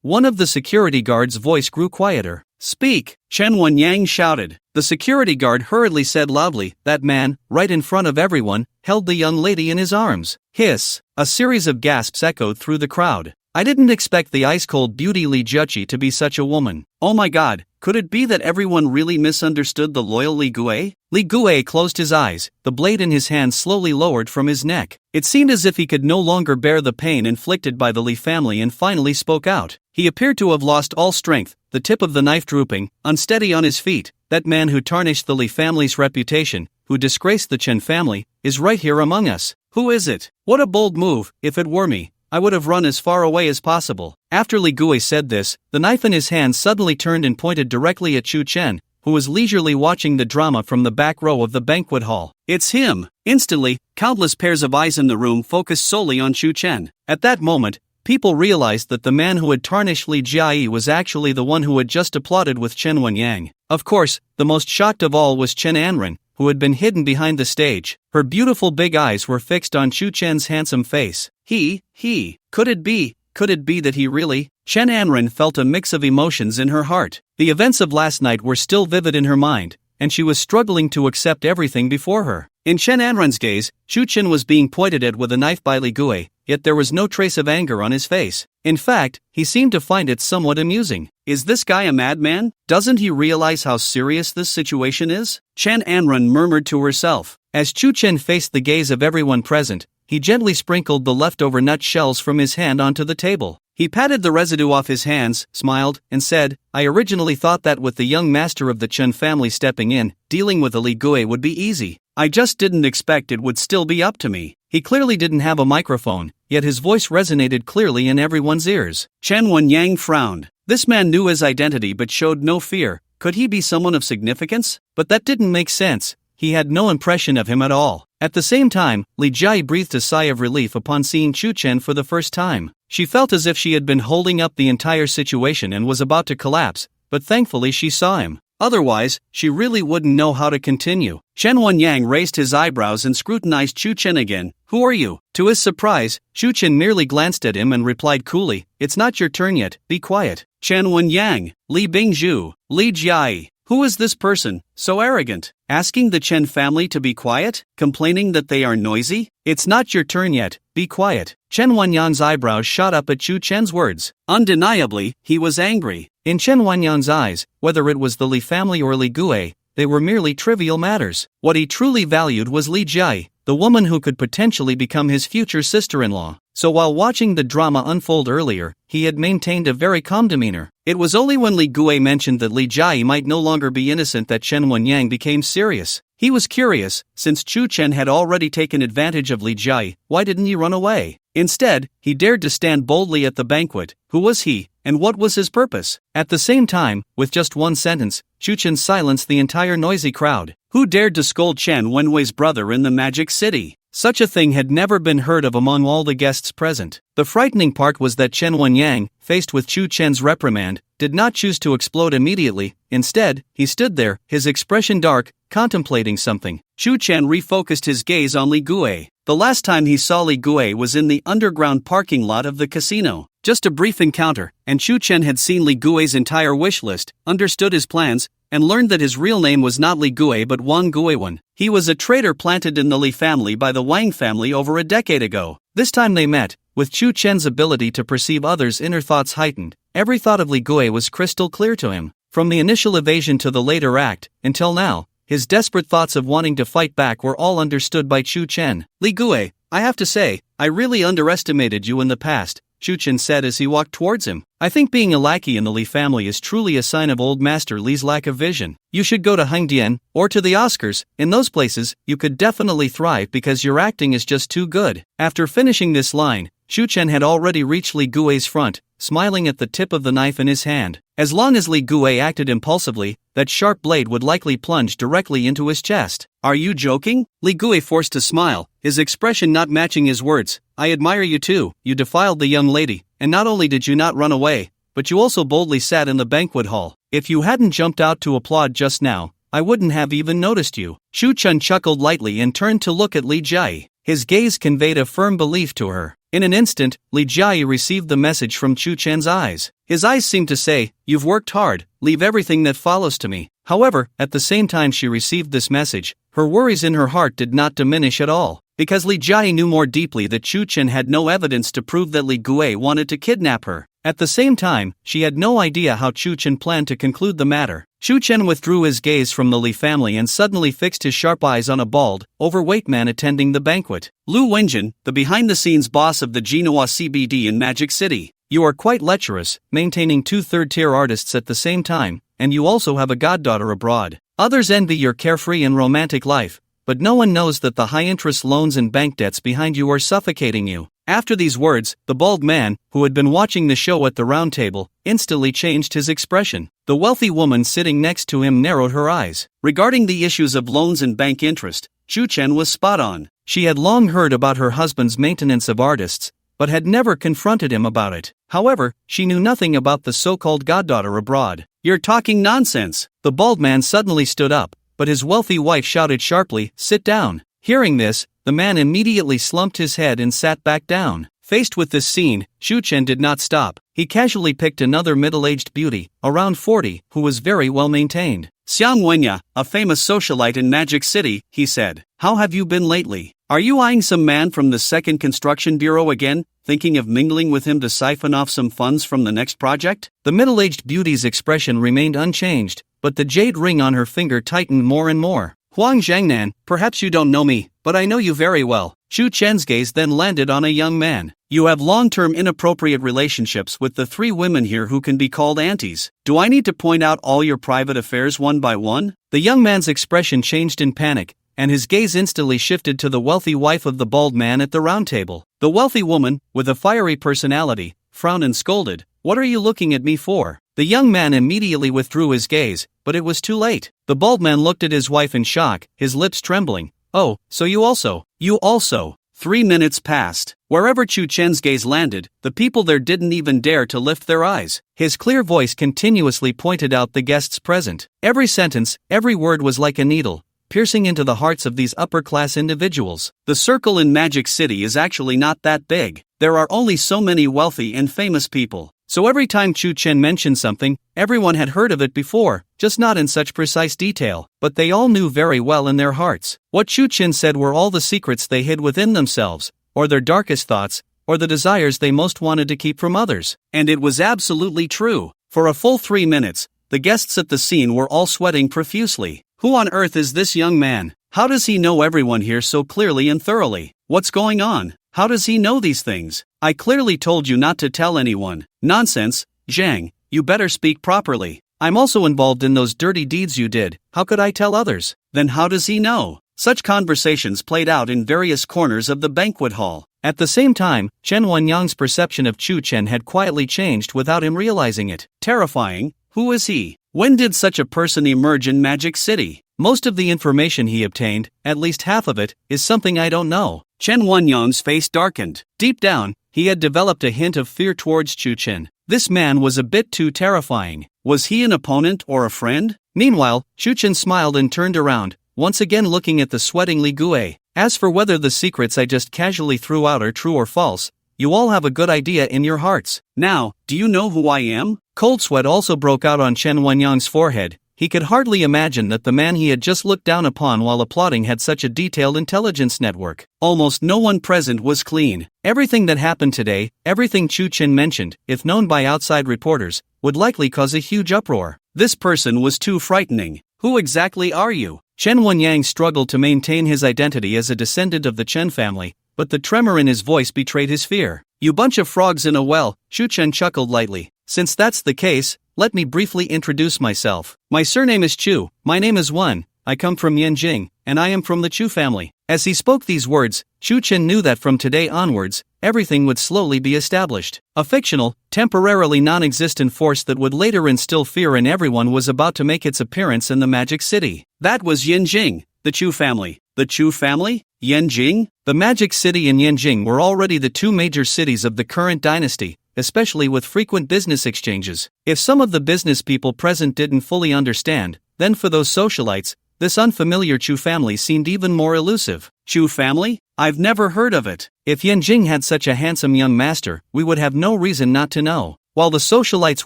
One of the security guards' voice grew quieter. Speak, Chen Wen-yang shouted. The security guard hurriedly said loudly, that man, right in front of everyone, held the young lady in his arms. Hiss! A series of gasps echoed through the crowd. I didn't expect the ice-cold beauty Li Juqi to be such a woman. Oh my god, could it be that everyone really misunderstood the loyal Li Gue? Li Gue closed his eyes, the blade in his hand slowly lowered from his neck. It seemed as if he could no longer bear the pain inflicted by the Li family and finally spoke out. He appeared to have lost all strength, the tip of the knife drooping, unsteady on his feet. That man who tarnished the Li family's reputation, who disgraced the Chen family, is right here among us. Who is it? What a bold move. If it were me, I would have run as far away as possible. After Li Gue said this, the knife in his hand suddenly turned and pointed directly at Chu Chen, who was leisurely watching the drama from the back row of the banquet hall. It's him! Instantly, countless pairs of eyes in the room focused solely on Chu Chen. At that moment, people realized that the man who had tarnished Li Jiayi was actually the one who had just applauded with Chen Wen-yang. Of course, the most shocked of all was Chen Anren, who had been hidden behind the stage. Her beautiful big eyes were fixed on Chu Chen's handsome face. Could it be that he really? Chen Anren felt a mix of emotions in her heart. The events of last night were still vivid in her mind, and she was struggling to accept everything before her. In Chen Anren's gaze, Chu Chen was being pointed at with a knife by Li Gue, yet there was no trace of anger on his face. In fact, he seemed to find it somewhat amusing. Is this guy a madman? Doesn't he realize how serious this situation is? Chen Anren murmured to herself. As Chu Chen faced the gaze of everyone present, he gently sprinkled the leftover nut shells from his hand onto the table. He patted the residue off his hands, smiled, and said, I originally thought that with the young master of the Chen family stepping in, dealing with Li Gue would be easy. I just didn't expect it would still be up to me. He clearly didn't have a microphone, yet his voice resonated clearly in everyone's ears. Chen Wen-yang frowned. This man knew his identity but showed no fear. Could he be someone of significance? But that didn't make sense. He had no impression of him at all. At the same time, Li Jiayi breathed a sigh of relief upon seeing Chu Chen for the first time. She felt as if she had been holding up the entire situation and was about to collapse, but thankfully she saw him. Otherwise, she really wouldn't know how to continue. Chen Wen-yang raised his eyebrows and scrutinized Chu Chen again. Who are you? To his surprise, Chu Chen merely glanced at him and replied coolly, It's not your turn yet, be quiet. Chen Wen-yang, Li Bingzhu, Li Jiayi. Who is this person, so arrogant? Asking the Chen family to be quiet? Complaining that they are noisy? It's not your turn yet, be quiet. Chen Wen-yang's eyebrows shot up at Chu Chen's words. Undeniably, he was angry. In Chen Wen-yang's eyes, whether it was the Li family or Li Gue, they were merely trivial matters. What he truly valued was Li Jiayi, the woman who could potentially become his future sister-in-law. So while watching the drama unfold earlier, he had maintained a very calm demeanor. It was only when Li Gue mentioned that Li Jiayi might no longer be innocent that Chen Wen-yang became serious. He was curious, since Chu Chen had already taken advantage of Li Jiayi, why didn't he run away? Instead, he dared to stand boldly at the banquet. Who was he, and what was his purpose? At the same time, with just one sentence, Chu Chen silenced the entire noisy crowd. Who dared to scold Chen Wenwei's brother in the Magic City? Such a thing had never been heard of among all the guests present. The frightening part was that Chen Wen-yang, faced with Chu Chen's reprimand, did not choose to explode immediately. Instead, he stood there, his expression dark, contemplating something. Chu Chen refocused his gaze on Li Gue. The last time he saw Li Gue was in the underground parking lot of the casino. Just a brief encounter, and Chu Chen had seen Li Gue's entire wish list, understood his plans, and learned that his real name was not Li Gue but Wang Guiwen. He was a traitor planted in the Li family by the Wang family over a decade ago. This time they met, with Chu Chen's ability to perceive others' inner thoughts heightened. Every thought of Li Gue was crystal clear to him. From the initial evasion to the later act, until now, his desperate thoughts of wanting to fight back were all understood by Chu Chen. Li Gue, I have to say, I really underestimated you in the past, Chu Chen said as he walked towards him. I think being a lackey in the Li family is truly a sign of old Master Li's lack of vision. You should go to Hangdian, or to the Oscars. In those places, you could definitely thrive because your acting is just too good. After finishing this line, Chu Chen had already reached Li Gue's front, smiling at the tip of the knife in his hand. As long as Li Gue acted impulsively, that sharp blade would likely plunge directly into his chest. Are you joking? Li Gue forced a smile, his expression not matching his words. I admire you too. You defiled the young lady, and not only did you not run away, but you also boldly sat in the banquet hall. If you hadn't jumped out to applaud just now, I wouldn't have even noticed you." Shu Chen chuckled lightly and turned to look at Li Jiayi. His gaze conveyed a firm belief to her. In an instant, Li Jiayi received the message from Shu Chen's eyes. His eyes seemed to say, "You've worked hard, leave everything that follows to me." However, at the same time she received this message, her worries in her heart did not diminish at all. Because Li Jiayi knew more deeply that Shu Chen had no evidence to prove that Li Gui wanted to kidnap her. At the same time, she had no idea how Shu Chen planned to conclude the matter. Shu Chen withdrew his gaze from the Li family and suddenly fixed his sharp eyes on a bald, overweight man attending the banquet. "Lu Wenjin, the behind-the-scenes boss of the Genoa CBD in Magic City. You are quite lecherous, maintaining two third-tier artists at the same time, and you also have a goddaughter abroad. Others envy your carefree and romantic life, but no one knows that the high-interest loans and bank debts behind you are suffocating you." After these words, the bald man, who had been watching the show at the round table, instantly changed his expression. The wealthy woman sitting next to him narrowed her eyes. Regarding the issues of loans and bank interest, Shu Chen was spot on. She had long heard about her husband's maintenance of artists, but had never confronted him about it. However, she knew nothing about the so-called goddaughter abroad. "You're talking nonsense." The bald man suddenly stood up, but his wealthy wife shouted sharply, "Sit down." Hearing this, the man immediately slumped his head and sat back down. Faced with this scene, Shu Chen did not stop. He casually picked another middle-aged beauty, around 40, who was very well maintained. "Xiang Wenya, a famous socialite in Magic City," he said. "How have you been lately? Are you eyeing some man from the Second Construction Bureau again, thinking of mingling with him to siphon off some funds from the next project?" The middle-aged beauty's expression remained unchanged, but the jade ring on her finger tightened more and more. "Huang Zhangnan, perhaps you don't know me, but I know you very well." Shu Chen's gaze then landed on a young man. "You have long-term inappropriate relationships with the three women here who can be called aunties. Do I need to point out all your private affairs one by one?" The young man's expression changed in panic, and his gaze instantly shifted to the wealthy wife of the bald man at the round table. The wealthy woman, with a fiery personality, frowned and scolded, "What are you looking at me for?" The young man immediately withdrew his gaze, but it was too late. The bald man looked at his wife in shock, his lips trembling. "Oh, so you also?" "You also." 3 minutes passed. Wherever Shu Chen's gaze landed, the people there didn't even dare to lift their eyes. His clear voice continuously pointed out the guests present. Every sentence, every word was like a needle, piercing into the hearts of these upper-class individuals. "The circle in Magic City is actually not that big. There are only so many wealthy and famous people. So every time Shu Chen mentioned something, everyone had heard of it before, just not in such precise detail, but they all knew very well in their hearts. What Shu Chen said were all the secrets they hid within themselves, or their darkest thoughts, or the desires they most wanted to keep from others. And it was absolutely true. For a full 3 minutes, the guests at the scene were all sweating profusely. Who on earth is this young man? How does he know everyone here so clearly and thoroughly? What's going on? How does he know these things? I clearly told you not to tell anyone. Nonsense, Zhang, you better speak properly. I'm also involved in those dirty deeds you did, how could I tell others? Then how does he know? Such conversations played out in various corners of the banquet hall. At the same time, Chen Wenyang's perception of Shu Chen had quietly changed without him realizing it. Terrifying, who is he? When did such a person emerge in Magic City? Most of the information he obtained, at least half of it, is something I don't know. Chen Wenyang's face darkened. Deep down, he had developed a hint of fear towards Shu Chen. This man was a bit too terrifying. Was he an opponent or a friend? Meanwhile, Shu Chen smiled and turned around, once again looking at the sweating Li Gui. As for whether the secrets I just casually threw out are true or false, you all have a good idea in your hearts. Now, do you know who I am? Cold sweat also broke out on Chen Wenyang's forehead. He could hardly imagine that the man he had just looked down upon while applauding had such a detailed intelligence network. Almost no one present was clean. Everything that happened today, everything Shu Chen mentioned, if known by outside reporters, would likely cause a huge uproar. This person was too frightening. Who exactly are you? Chen Wenyang struggled to maintain his identity as a descendant of the Chen family, but the tremor in his voice betrayed his fear. You bunch of frogs in a well, Shu Chen chuckled lightly. Since that's the case, let me briefly introduce myself. My surname is Chu, my name is Wen, I come from Yanjing, and I am from the Chu family. As he spoke these words, Shu Chen knew that from today onwards, everything would slowly be established. A fictional, temporarily non-existent force that would later instill fear in everyone was about to make its appearance in the Magic City. That was Yanjing, the Chu family. The Chu family? Yanjing? The Magic City and Yanjing were already the two major cities of the current dynasty, especially with frequent business exchanges. If some of the business people present didn't fully understand, then for those socialites, this unfamiliar Chu family seemed even more elusive. Chu family? I've never heard of it. If Yanjing had such a handsome young master, we would have no reason not to know. While the socialites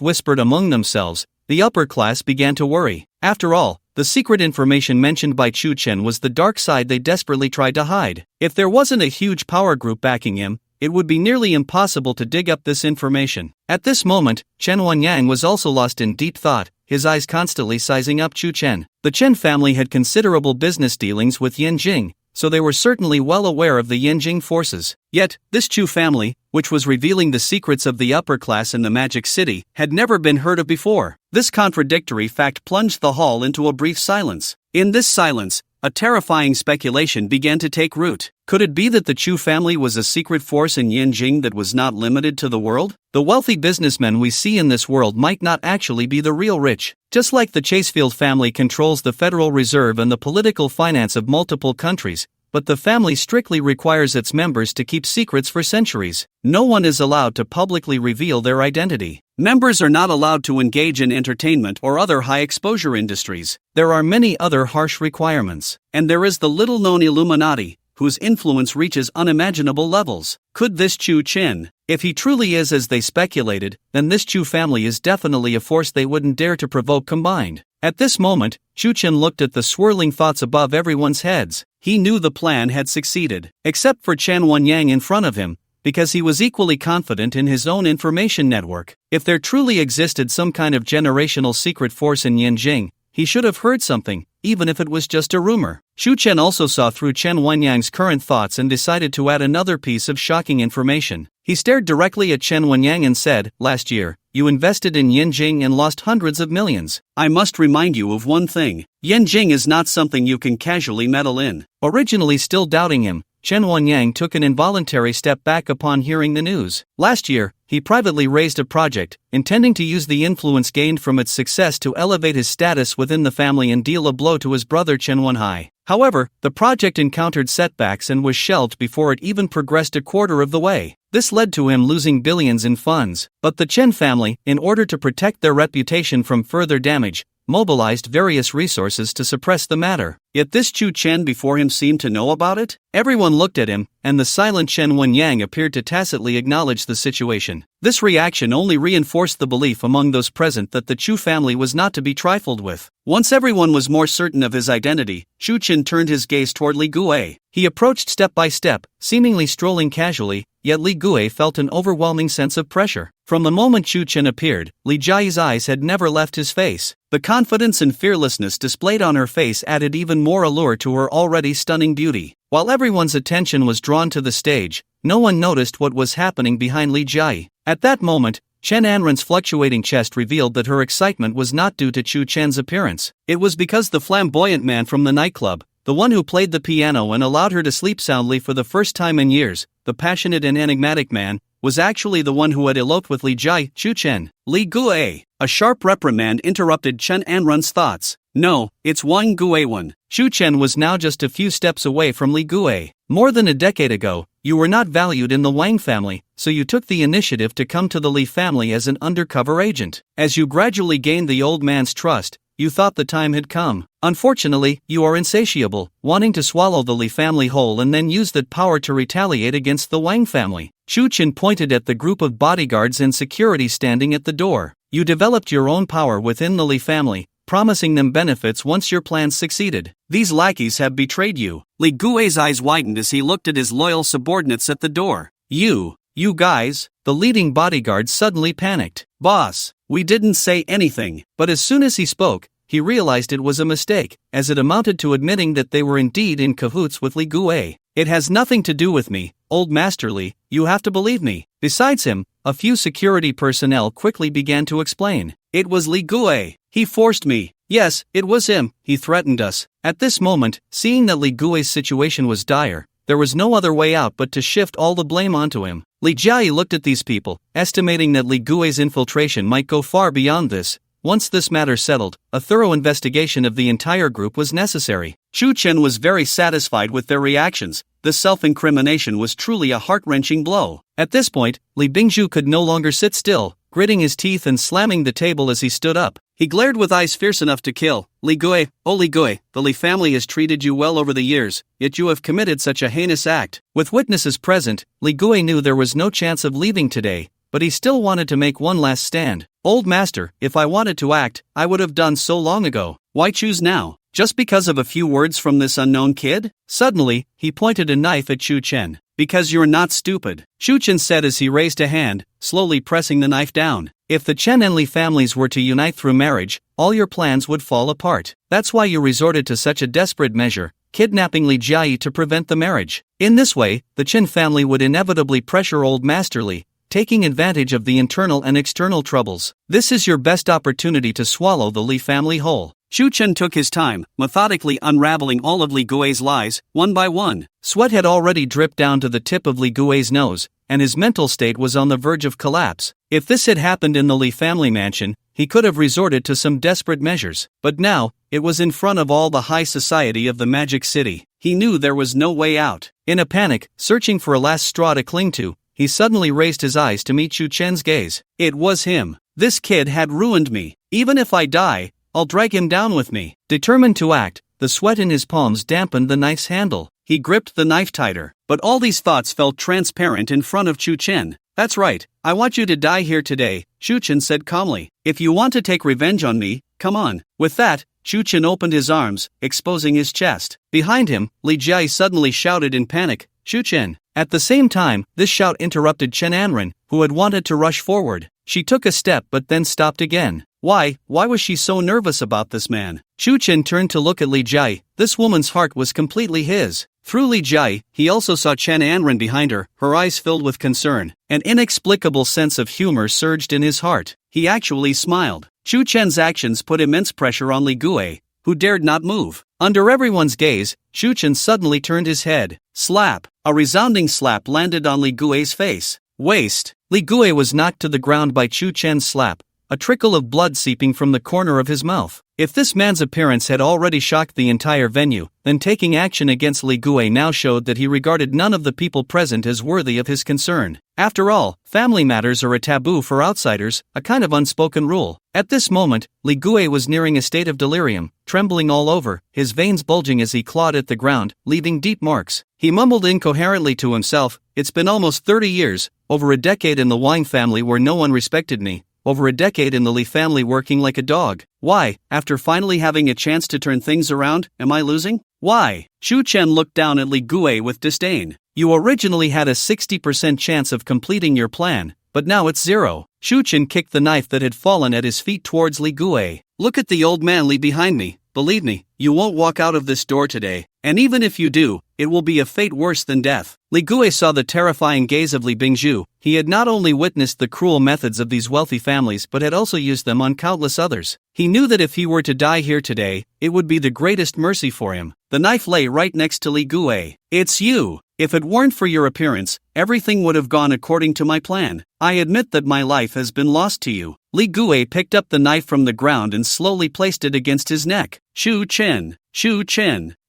whispered among themselves, the upper class began to worry. After all, the secret information mentioned by Chu Chen was the dark side they desperately tried to hide. If there wasn't a huge power group backing him, it would be nearly impossible to dig up this information. At this moment, Chen Wanyang was also lost in deep thought, his eyes constantly sizing up Chu Chen. The Chen family had considerable business dealings with Yanjing, so they were certainly well aware of the Yanjing forces. Yet, this Chu family, which was revealing the secrets of the upper class in the Magic City, had never been heard of before. This contradictory fact plunged the hall into a brief silence. In this silence, a terrifying speculation began to take root. Could it be that the Chu family was a secret force in Yanjing that was not limited to the world? The wealthy businessmen we see in this world might not actually be the real rich. Just like the Chasefield family controls the Federal Reserve and the political finance of multiple countries, but the family strictly requires its members to keep secrets for centuries. No one is allowed to publicly reveal their identity. Members are not allowed to engage in entertainment or other high-exposure industries. There are many other harsh requirements. And there is the little-known Illuminati, whose influence reaches unimaginable levels. Could this Chu Chen, if he truly is as they speculated, then this Chu family is definitely a force they wouldn't dare to provoke combined. At this moment, Chu Chen looked at the swirling thoughts above everyone's heads. He knew the plan had succeeded, except for Chen Wanyang in front of him, because he was equally confident in his own information network. If there truly existed some kind of generational secret force in Yanjing, he should have heard something, even if it was just a rumor. Chu Chen also saw through Chen Wanyang's current thoughts and decided to add another piece of shocking information. He stared directly at Chen Wanyang and said, "Last year, you invested in Yanjing and lost hundreds of millions. I must remind you of one thing. Yanjing is not something you can casually meddle in." Originally still doubting him, Chen Wanyang took an involuntary step back upon hearing the news. Last year, he privately raised a project, intending to use the influence gained from its success to elevate his status within the family and deal a blow to his brother Chen Wenhai. However, the project encountered setbacks and was shelved before it even progressed a quarter of the way. This led to him losing billions in funds. But the Chen family, in order to protect their reputation from further damage, mobilized various resources to suppress the matter. Yet this Chu Chen before him seemed to know about it? Everyone looked at him, and the silent Chen Wenyang appeared to tacitly acknowledge the situation. This reaction only reinforced the belief among those present that the Chu family was not to be trifled with. Once everyone was more certain of his identity, Chu Chen turned his gaze toward Li Guo. He approached step by step, seemingly strolling casually, yet Li Guo felt an overwhelming sense of pressure. From the moment Chu Chen appeared, Li Jia's eyes had never left his face. The confidence and fearlessness displayed on her face added even more allure to her already stunning beauty. While everyone's attention was drawn to the stage, no one noticed what was happening behind Li Jia. At that moment, Chen Anren's fluctuating chest revealed that her excitement was not due to Chu Chen's appearance. It was because the flamboyant man from the nightclub, the one who played the piano and allowed her to sleep soundly for the first time in years, the passionate and enigmatic man, was actually the one who had eloped with Li Jia, Chu Chen. Li Guo. A sharp reprimand interrupted Chen Anren's thoughts. No, it's Wang Guo. Chu Chen was now just a few steps away from Li Guo. More than a decade ago, you were not valued in the Wang family, so you took the initiative to come to the Li family as an undercover agent. As you gradually gained the old man's trust, you thought the time had come. Unfortunately, you are insatiable, wanting to swallow the Li family whole and then use that power to retaliate against the Wang family. Chu Chen pointed at the group of bodyguards and security standing at the door. You developed your own power within the Li family, promising them benefits once your plans succeeded. These lackeys have betrayed you. Li Guo's eyes widened as he looked at his loyal subordinates at the door. You guys, the leading bodyguard suddenly panicked. Boss, we didn't say anything. But as soon as he spoke, he realized it was a mistake, as it amounted to admitting that they were indeed in cahoots with Li Guo. It has nothing to do with me, old Master Li, you have to believe me. Besides him, a few security personnel quickly began to explain. It was Li Guo. He forced me. Yes, it was him. He threatened us. At this moment, seeing that Li Guo's situation was dire, there was no other way out but to shift all the blame onto him. Li Jia looked at these people, estimating that Li Guo's infiltration might go far beyond this, Once this matter settled, a thorough investigation of the entire group was necessary. Chen was very satisfied with their reactions. The self-incrimination was truly a heart-wrenching blow. At this point, Li Bingzhu could no longer sit still, gritting his teeth and slamming the table as he stood up. He glared with eyes fierce enough to kill. Li Gui, oh Li Gui, the Li family has treated you well over the years, yet you have committed such a heinous act. With witnesses present, Li Gui knew there was no chance of leaving today, but he still wanted to make one last stand. Old master, if I wanted to act, I would have done so long ago. Why choose now? Just because of a few words from this unknown kid? Suddenly, he pointed a knife at Chen. Because you're not stupid, Chen said as he raised a hand, slowly pressing the knife down. If the Chen and Li families were to unite through marriage, all your plans would fall apart. That's why you resorted to such a desperate measure, kidnapping Li Jiayi to prevent the marriage. In this way, the Chen family would inevitably pressure old Master Li, taking advantage of the internal and external troubles. This is your best opportunity to swallow the Li family whole. Chen took his time, methodically unraveling all of Li Gui's lies, one by one. Sweat had already dripped down to the tip of Li Gui's nose, and his mental state was on the verge of collapse. If this had happened in the Li family mansion, he could have resorted to some desperate measures. But now, it was in front of all the high society of the Magic City. He knew there was no way out. In a panic, searching for a last straw to cling to, he suddenly raised his eyes to meet Chen's gaze. It was him. This kid had ruined me. Even if I die, I'll drag him down with me. Determined to act, the sweat in his palms dampened the knife's handle. He gripped the knife tighter. But all these thoughts felt transparent in front of Chen. That's right, I want you to die here today, Chen said calmly. If you want to take revenge on me, come on. With that, Chen opened his arms, exposing his chest. Behind him, Li Jiayi suddenly shouted in panic, Chen. At the same time, this shout interrupted Chen Anren, who had wanted to rush forward. She took a step but then stopped again. Why was she so nervous about this man? Chen turned to look at Li Jiayi. This woman's heart was completely his. Through Li Jiayi, he also saw Chen Anren behind her, her eyes filled with concern. An inexplicable sense of humor surged in his heart. He actually smiled. Chen's actions put immense pressure on Li Gui, who dared not move. Under everyone's gaze, Chen suddenly turned his head. Slap! A resounding slap landed on Li Gui's face. Waste! Li Gui was knocked to the ground by Chen's slap, a trickle of blood seeping from the corner of his mouth. If this man's appearance had already shocked the entire venue, then taking action against Li Gui now showed that he regarded none of the people present as worthy of his concern. After all, family matters are a taboo for outsiders, a kind of unspoken rule. At this moment, Li Gui was nearing a state of delirium, trembling all over, his veins bulging as he clawed at the ground, leaving deep marks. He mumbled incoherently to himself, "It's been almost 30 years, over a decade in the Wang family where no one respected me. Over a decade in the Li family working like a dog. Why, after finally having a chance to turn things around, am I losing? Why?" Chen looked down at Li Gui with disdain. "You originally had a 60% chance of completing your plan, but now it's 0. Chen kicked the knife that had fallen at his feet towards Li Gui. "Look at the old man Li behind me. Believe me, you won't walk out of this door today, and even if you do, it will be a fate worse than death." Li Gui saw the terrifying gaze of Li Bingzhu. He had not only witnessed the cruel methods of these wealthy families but had also used them on countless others. He knew that if he were to die here today, it would be the greatest mercy for him. The knife lay right next to Li Gui. "It's you! If it weren't for your appearance, everything would have gone according to my plan. I admit that my life has been lost to you." Li Gui picked up the knife from the ground and slowly placed it against his neck. Chen,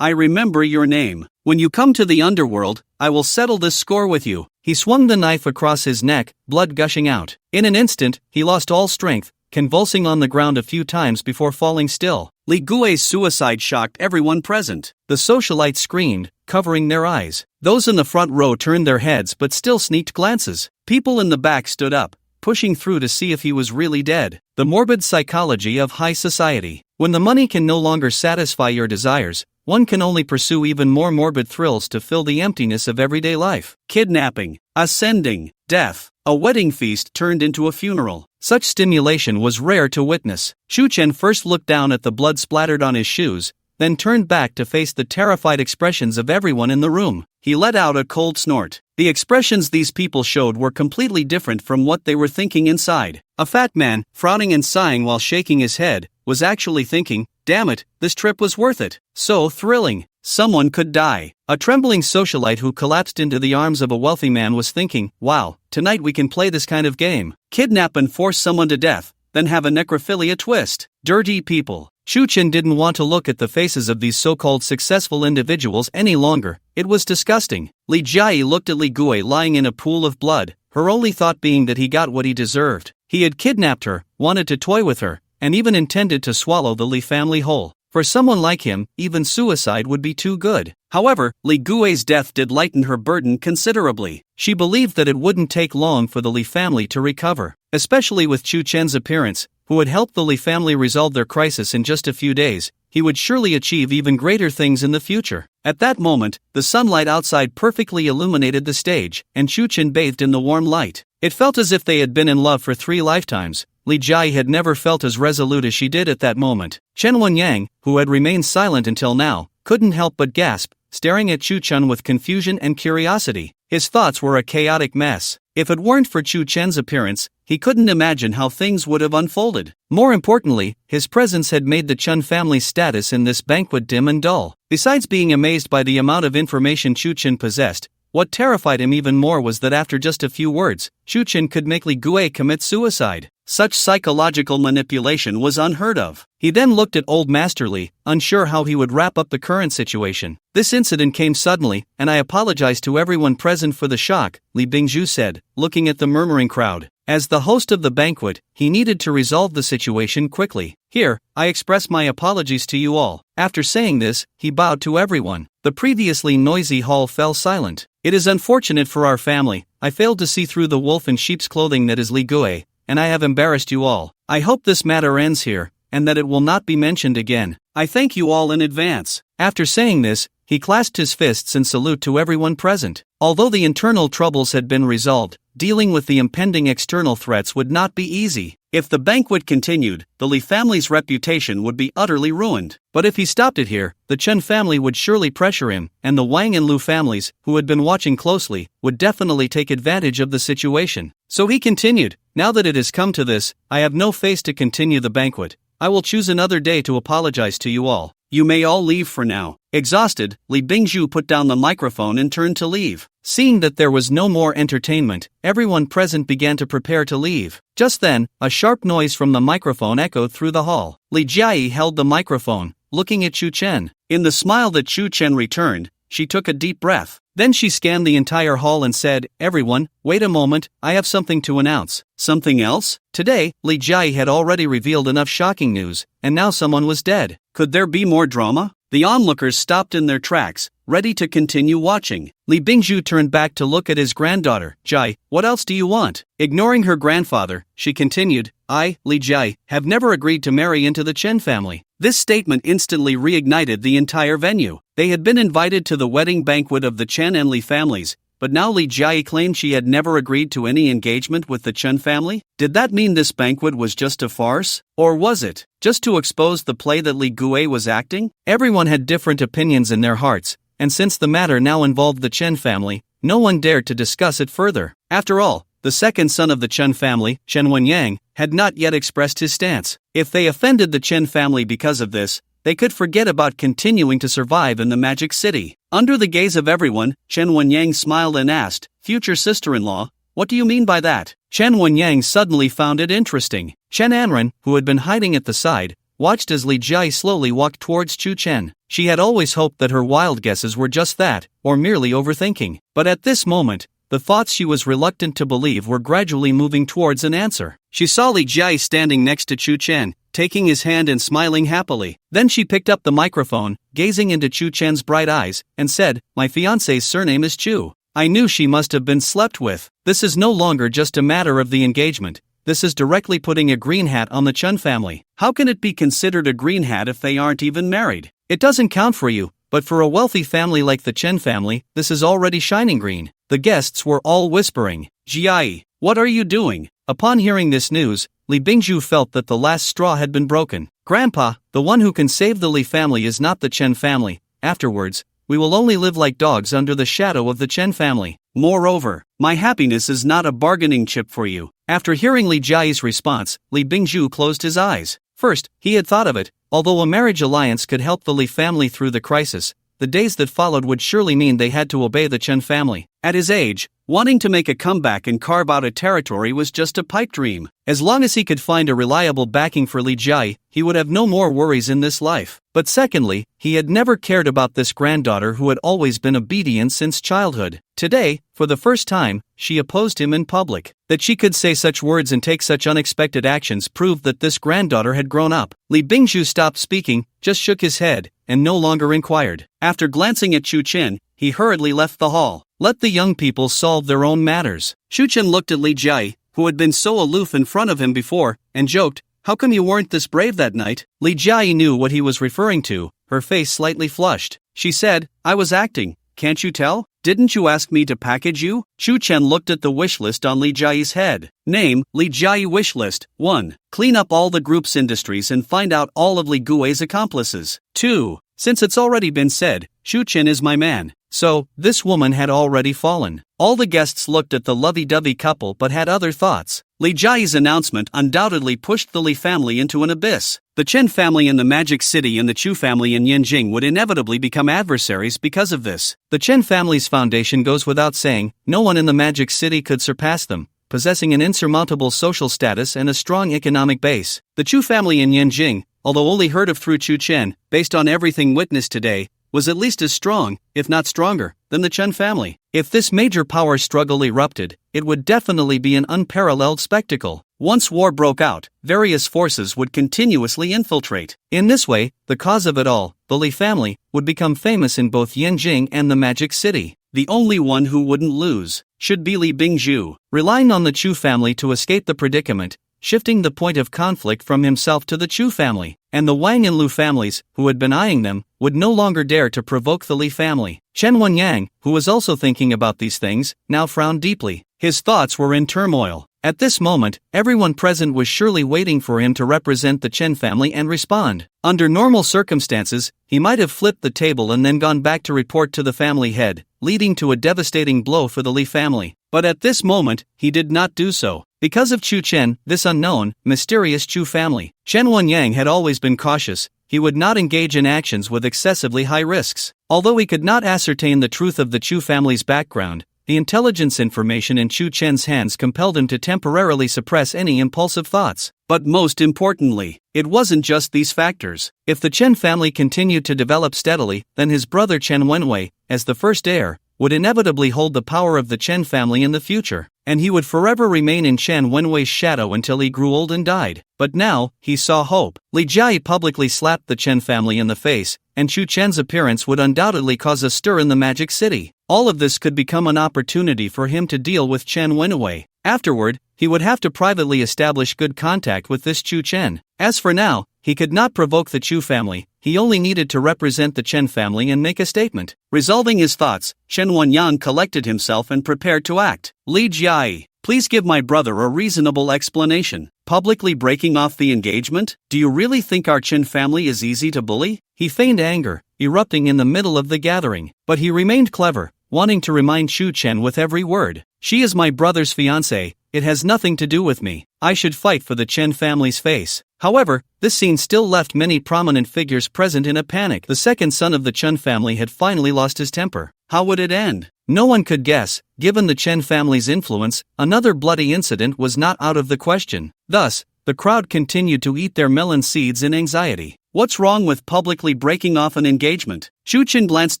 I remember your name. When you come to the underworld, I will settle this score with you." He swung the knife across his neck, blood gushing out. In an instant, he lost all strength, convulsing on the ground a few times before falling still. Li Gui's suicide shocked everyone present. The socialites screamed, covering their eyes. Those in the front row turned their heads but still sneaked glances. People in the back stood up, pushing through to see if he was really dead. The morbid psychology of high society. When the money can no longer satisfy your desires, one can only pursue even more morbid thrills to fill the emptiness of everyday life. Kidnapping, ascending, death. A wedding feast turned into a funeral. Such stimulation was rare to witness. Chen first looked down at the blood splattered on his shoes, then turned back to face the terrified expressions of everyone in the room. He let out a cold snort. The expressions these people showed were completely different from what they were thinking inside. A fat man, frowning and sighing while shaking his head, was actually thinking, "Damn it, this trip was worth it. So thrilling. Someone could die." A trembling socialite who collapsed into the arms of a wealthy man was thinking, "Wow, tonight we can play this kind of game. Kidnap and force someone to death, then have a necrophilia twist. Dirty people. Chu Chen didn't want to look at the faces of these so-called successful individuals any longer. It was disgusting. Li Jiayi looked at Li Gui lying in a pool of blood, her only thought being that he got what he deserved. He had kidnapped her, wanted to toy with her, and even intended to swallow the Li family whole. For someone like him, even suicide would be too good. However, Li Gui's death did lighten her burden considerably. She believed that it wouldn't take long for the Li family to recover, especially with Chu Chen's appearance, who had helped the Li family resolve their crisis in just a few days. He would surely achieve even greater things in the future. At that moment, the sunlight outside perfectly illuminated the stage, and Chu Chen bathed in the warm light. It felt as if they had been in love for 3 lifetimes. Li Jiayi had never felt as resolute as she did at that moment. Chen Wenyang, who had remained silent until now, couldn't help but gasp, staring at Chu Chen with confusion and curiosity. His thoughts were a chaotic mess. If it weren't for Chu Chen's appearance, he couldn't imagine how things would have unfolded. More importantly, his presence had made the Chen family's status in this banquet dim and dull. Besides being amazed by the amount of information Chu Chen possessed, what terrified him even more was that after just a few words, Chu Chen could make Li Gui commit suicide. Such psychological manipulation was unheard of. He then looked at Old Master Li, unsure how he would wrap up the current situation. This incident came suddenly, and I apologize to everyone present for the shock, Li Bingzhu said, looking at the murmuring crowd. As the host of the banquet, he needed to resolve the situation quickly. Here, I express my apologies to you all. After saying this, he bowed to everyone. The previously noisy hall fell silent. It is unfortunate for our family. I failed to see through the wolf in sheep's clothing that is Li Gui, and I have embarrassed you all. I hope this matter ends here, and that it will not be mentioned again. I thank you all in advance. After saying this, he clasped his fists in salute to everyone present. Although the internal troubles had been resolved, dealing with the impending external threats would not be easy. If the banquet continued, the Li family's reputation would be utterly ruined. But if he stopped it here, the Chen family would surely pressure him, and the Wang and Lu families, who had been watching closely, would definitely take advantage of the situation. So he continued, now that it has come to this, I have no face to continue the banquet. I will choose another day to apologize to you all. You may all leave for now. Exhausted, Li Bingzhu put down the microphone and turned to leave. Seeing that there was no more entertainment, everyone present began to prepare to leave. Just then, a sharp noise from the microphone echoed through the hall. Li Jiayi held the microphone, looking at Chu Chen. In the smile that Chu Chen returned, she took a deep breath. Then she scanned the entire hall and said, everyone, wait a moment, I have something to announce. Something else? Today, Li Jiayi had already revealed enough shocking news, and now someone was dead. Could there be more drama? The onlookers stopped in their tracks, ready to continue watching. Li Bingzhu turned back to look at his granddaughter. Jiayi, what else do you want? Ignoring her grandfather, she continued, I, Li Jiayi, have never agreed to marry into the Chen family. This statement instantly reignited the entire venue. They had been invited to the wedding banquet of the Chen and Li families, but now Li Jiayi claimed she had never agreed to any engagement with the Chen family? Did that mean this banquet was just a farce? Or was it just to expose the play that Li Gui was acting? Everyone had different opinions in their hearts, and since the matter now involved the Chen family, no one dared to discuss it further. After all, the second son of the Chen family, Chen Wenyang, had not yet expressed his stance. If they offended the Chen family because of this, they could forget about continuing to survive in the Magic City. Under the gaze of everyone, Chen Wenyang smiled and asked, future sister-in-law, what do you mean by that? Chen Wenyang suddenly found it interesting. Chen Anren, who had been hiding at the side, watched as Li Jiayi slowly walked towards Chu Chen. She had always hoped that her wild guesses were just that, or merely overthinking. But at this moment, the thoughts she was reluctant to believe were gradually moving towards an answer. She saw Li Jiayi standing next to Chu Chen, taking his hand and smiling happily. Then she picked up the microphone, gazing into Chu Chen's bright eyes, and said, my fiancé's surname is Chu. I knew she must have been slept with. This is no longer just a matter of the engagement. This is directly putting a green hat on the Chen family. How can it be considered a green hat if they aren't even married? It doesn't count for you, but for a wealthy family like the Chen family, this is already shining green. The guests were all whispering, Jiayi, what are you doing? Upon hearing this news, Li Bingzhu felt that the last straw had been broken. Grandpa, the one who can save the Li family is not the Chen family. Afterwards, we will only live like dogs under the shadow of the Chen family. Moreover, my happiness is not a bargaining chip for you. After hearing Li Jiayi's response, Li Bingzhu closed his eyes. First, he had thought of it. Although a marriage alliance could help the Li family through the crisis, the days that followed would surely mean they had to obey the Chen family. At his age, wanting to make a comeback and carve out a territory was just a pipe dream. As long as he could find a reliable backing for Li Jia, he would have no more worries in this life. But secondly, he had never cared about this granddaughter who had always been obedient since childhood. Today, for the first time, she opposed him in public. That she could say such words and take such unexpected actions proved that this granddaughter had grown up. Li Bingzhu stopped speaking, just shook his head, and no longer inquired. After glancing at Shu Chen, he hurriedly left the hall. Let the young people solve their own matters. Shu Chen looked at Li Jia, who had been so aloof in front of him before, and joked, "How come you weren't this brave that night?" Li Jia knew what he was referring to, her face slightly flushed. She said, "I was acting, can't you tell? Didn't you ask me to package you?" Shu Chen looked at the wish list on Li Jia's head. Name, Li Jia wish list. 1. Clean up all the group's industries and find out all of Li Gui's accomplices. 2. Since it's already been said, Shu Chen is my man. So, this woman had already fallen. All the guests looked at the lovey-dovey couple but had other thoughts. Li Jia's announcement undoubtedly pushed the Li family into an abyss. The Chen family in the Magic City and the Chu family in Yanjing would inevitably become adversaries because of this. The Chen family's foundation goes without saying, no one in the Magic City could surpass them, possessing an insurmountable social status and a strong economic base. The Chu family in Yanjing, although only heard of through Chu Chen, based on everything witnessed today, was at least as strong, if not stronger, than the Chen family. If this major power struggle erupted, it would definitely be an unparalleled spectacle. Once war broke out, various forces would continuously infiltrate. In this way, the cause of it all, the Li family, would become famous in both Yanjing and the Magic City. The only one who wouldn't lose should be Li Bingzhu. Relying on the Chu family to escape the predicament, shifting the point of conflict from himself to the Chu family, and the Wang and Lu families, who had been eyeing them, would no longer dare to provoke the Li family. Chen Wenyang, who was also thinking about these things, now frowned deeply. His thoughts were in turmoil. At this moment, everyone present was surely waiting for him to represent the Chen family and respond. Under normal circumstances, he might have flipped the table and then gone back to report to the family head, leading to a devastating blow for the Li family. But at this moment, he did not do so. Because of Chu Chen, this unknown, mysterious Chu family, Chen Wenyang had always been cautious. He would not engage in actions with excessively high risks. Although he could not ascertain the truth of the Chu family's background, the intelligence information in Chu Chen's hands compelled him to temporarily suppress any impulsive thoughts. But most importantly, it wasn't just these factors. If the Chen family continued to develop steadily, then his brother Chen Wenwei, as the first heir, would inevitably hold the power of the Chen family in the future, and he would forever remain in Chen Wenwei's shadow until he grew old and died. But now, he saw hope. Li Jia publicly slapped the Chen family in the face, and Chu Chen's appearance would undoubtedly cause a stir in the Magic City. All of this could become an opportunity for him to deal with Chen Wenwei. Afterward, he would have to privately establish good contact with this Chu Chen. As for now, he could not provoke the Chu family. He only needed to represent the Chen family and make a statement. Resolving his thoughts, Chen Wenyang collected himself and prepared to act. Li Jia, please give my brother a reasonable explanation. Publicly breaking off the engagement? Do you really think our Chen family is easy to bully? He feigned anger, erupting in the middle of the gathering. But he remained clever, wanting to remind Shu Chen with every word. She is my brother's fiancée. It has nothing to do with me. I should fight for the Chen family's face. However, this scene still left many prominent figures present in a panic. The second son of the Chen family had finally lost his temper. How would it end? No one could guess. Given the Chen family's influence, another bloody incident was not out of the question. Thus, the crowd continued to eat their melon seeds in anxiety. What's wrong with publicly breaking off an engagement? Shu Chen glanced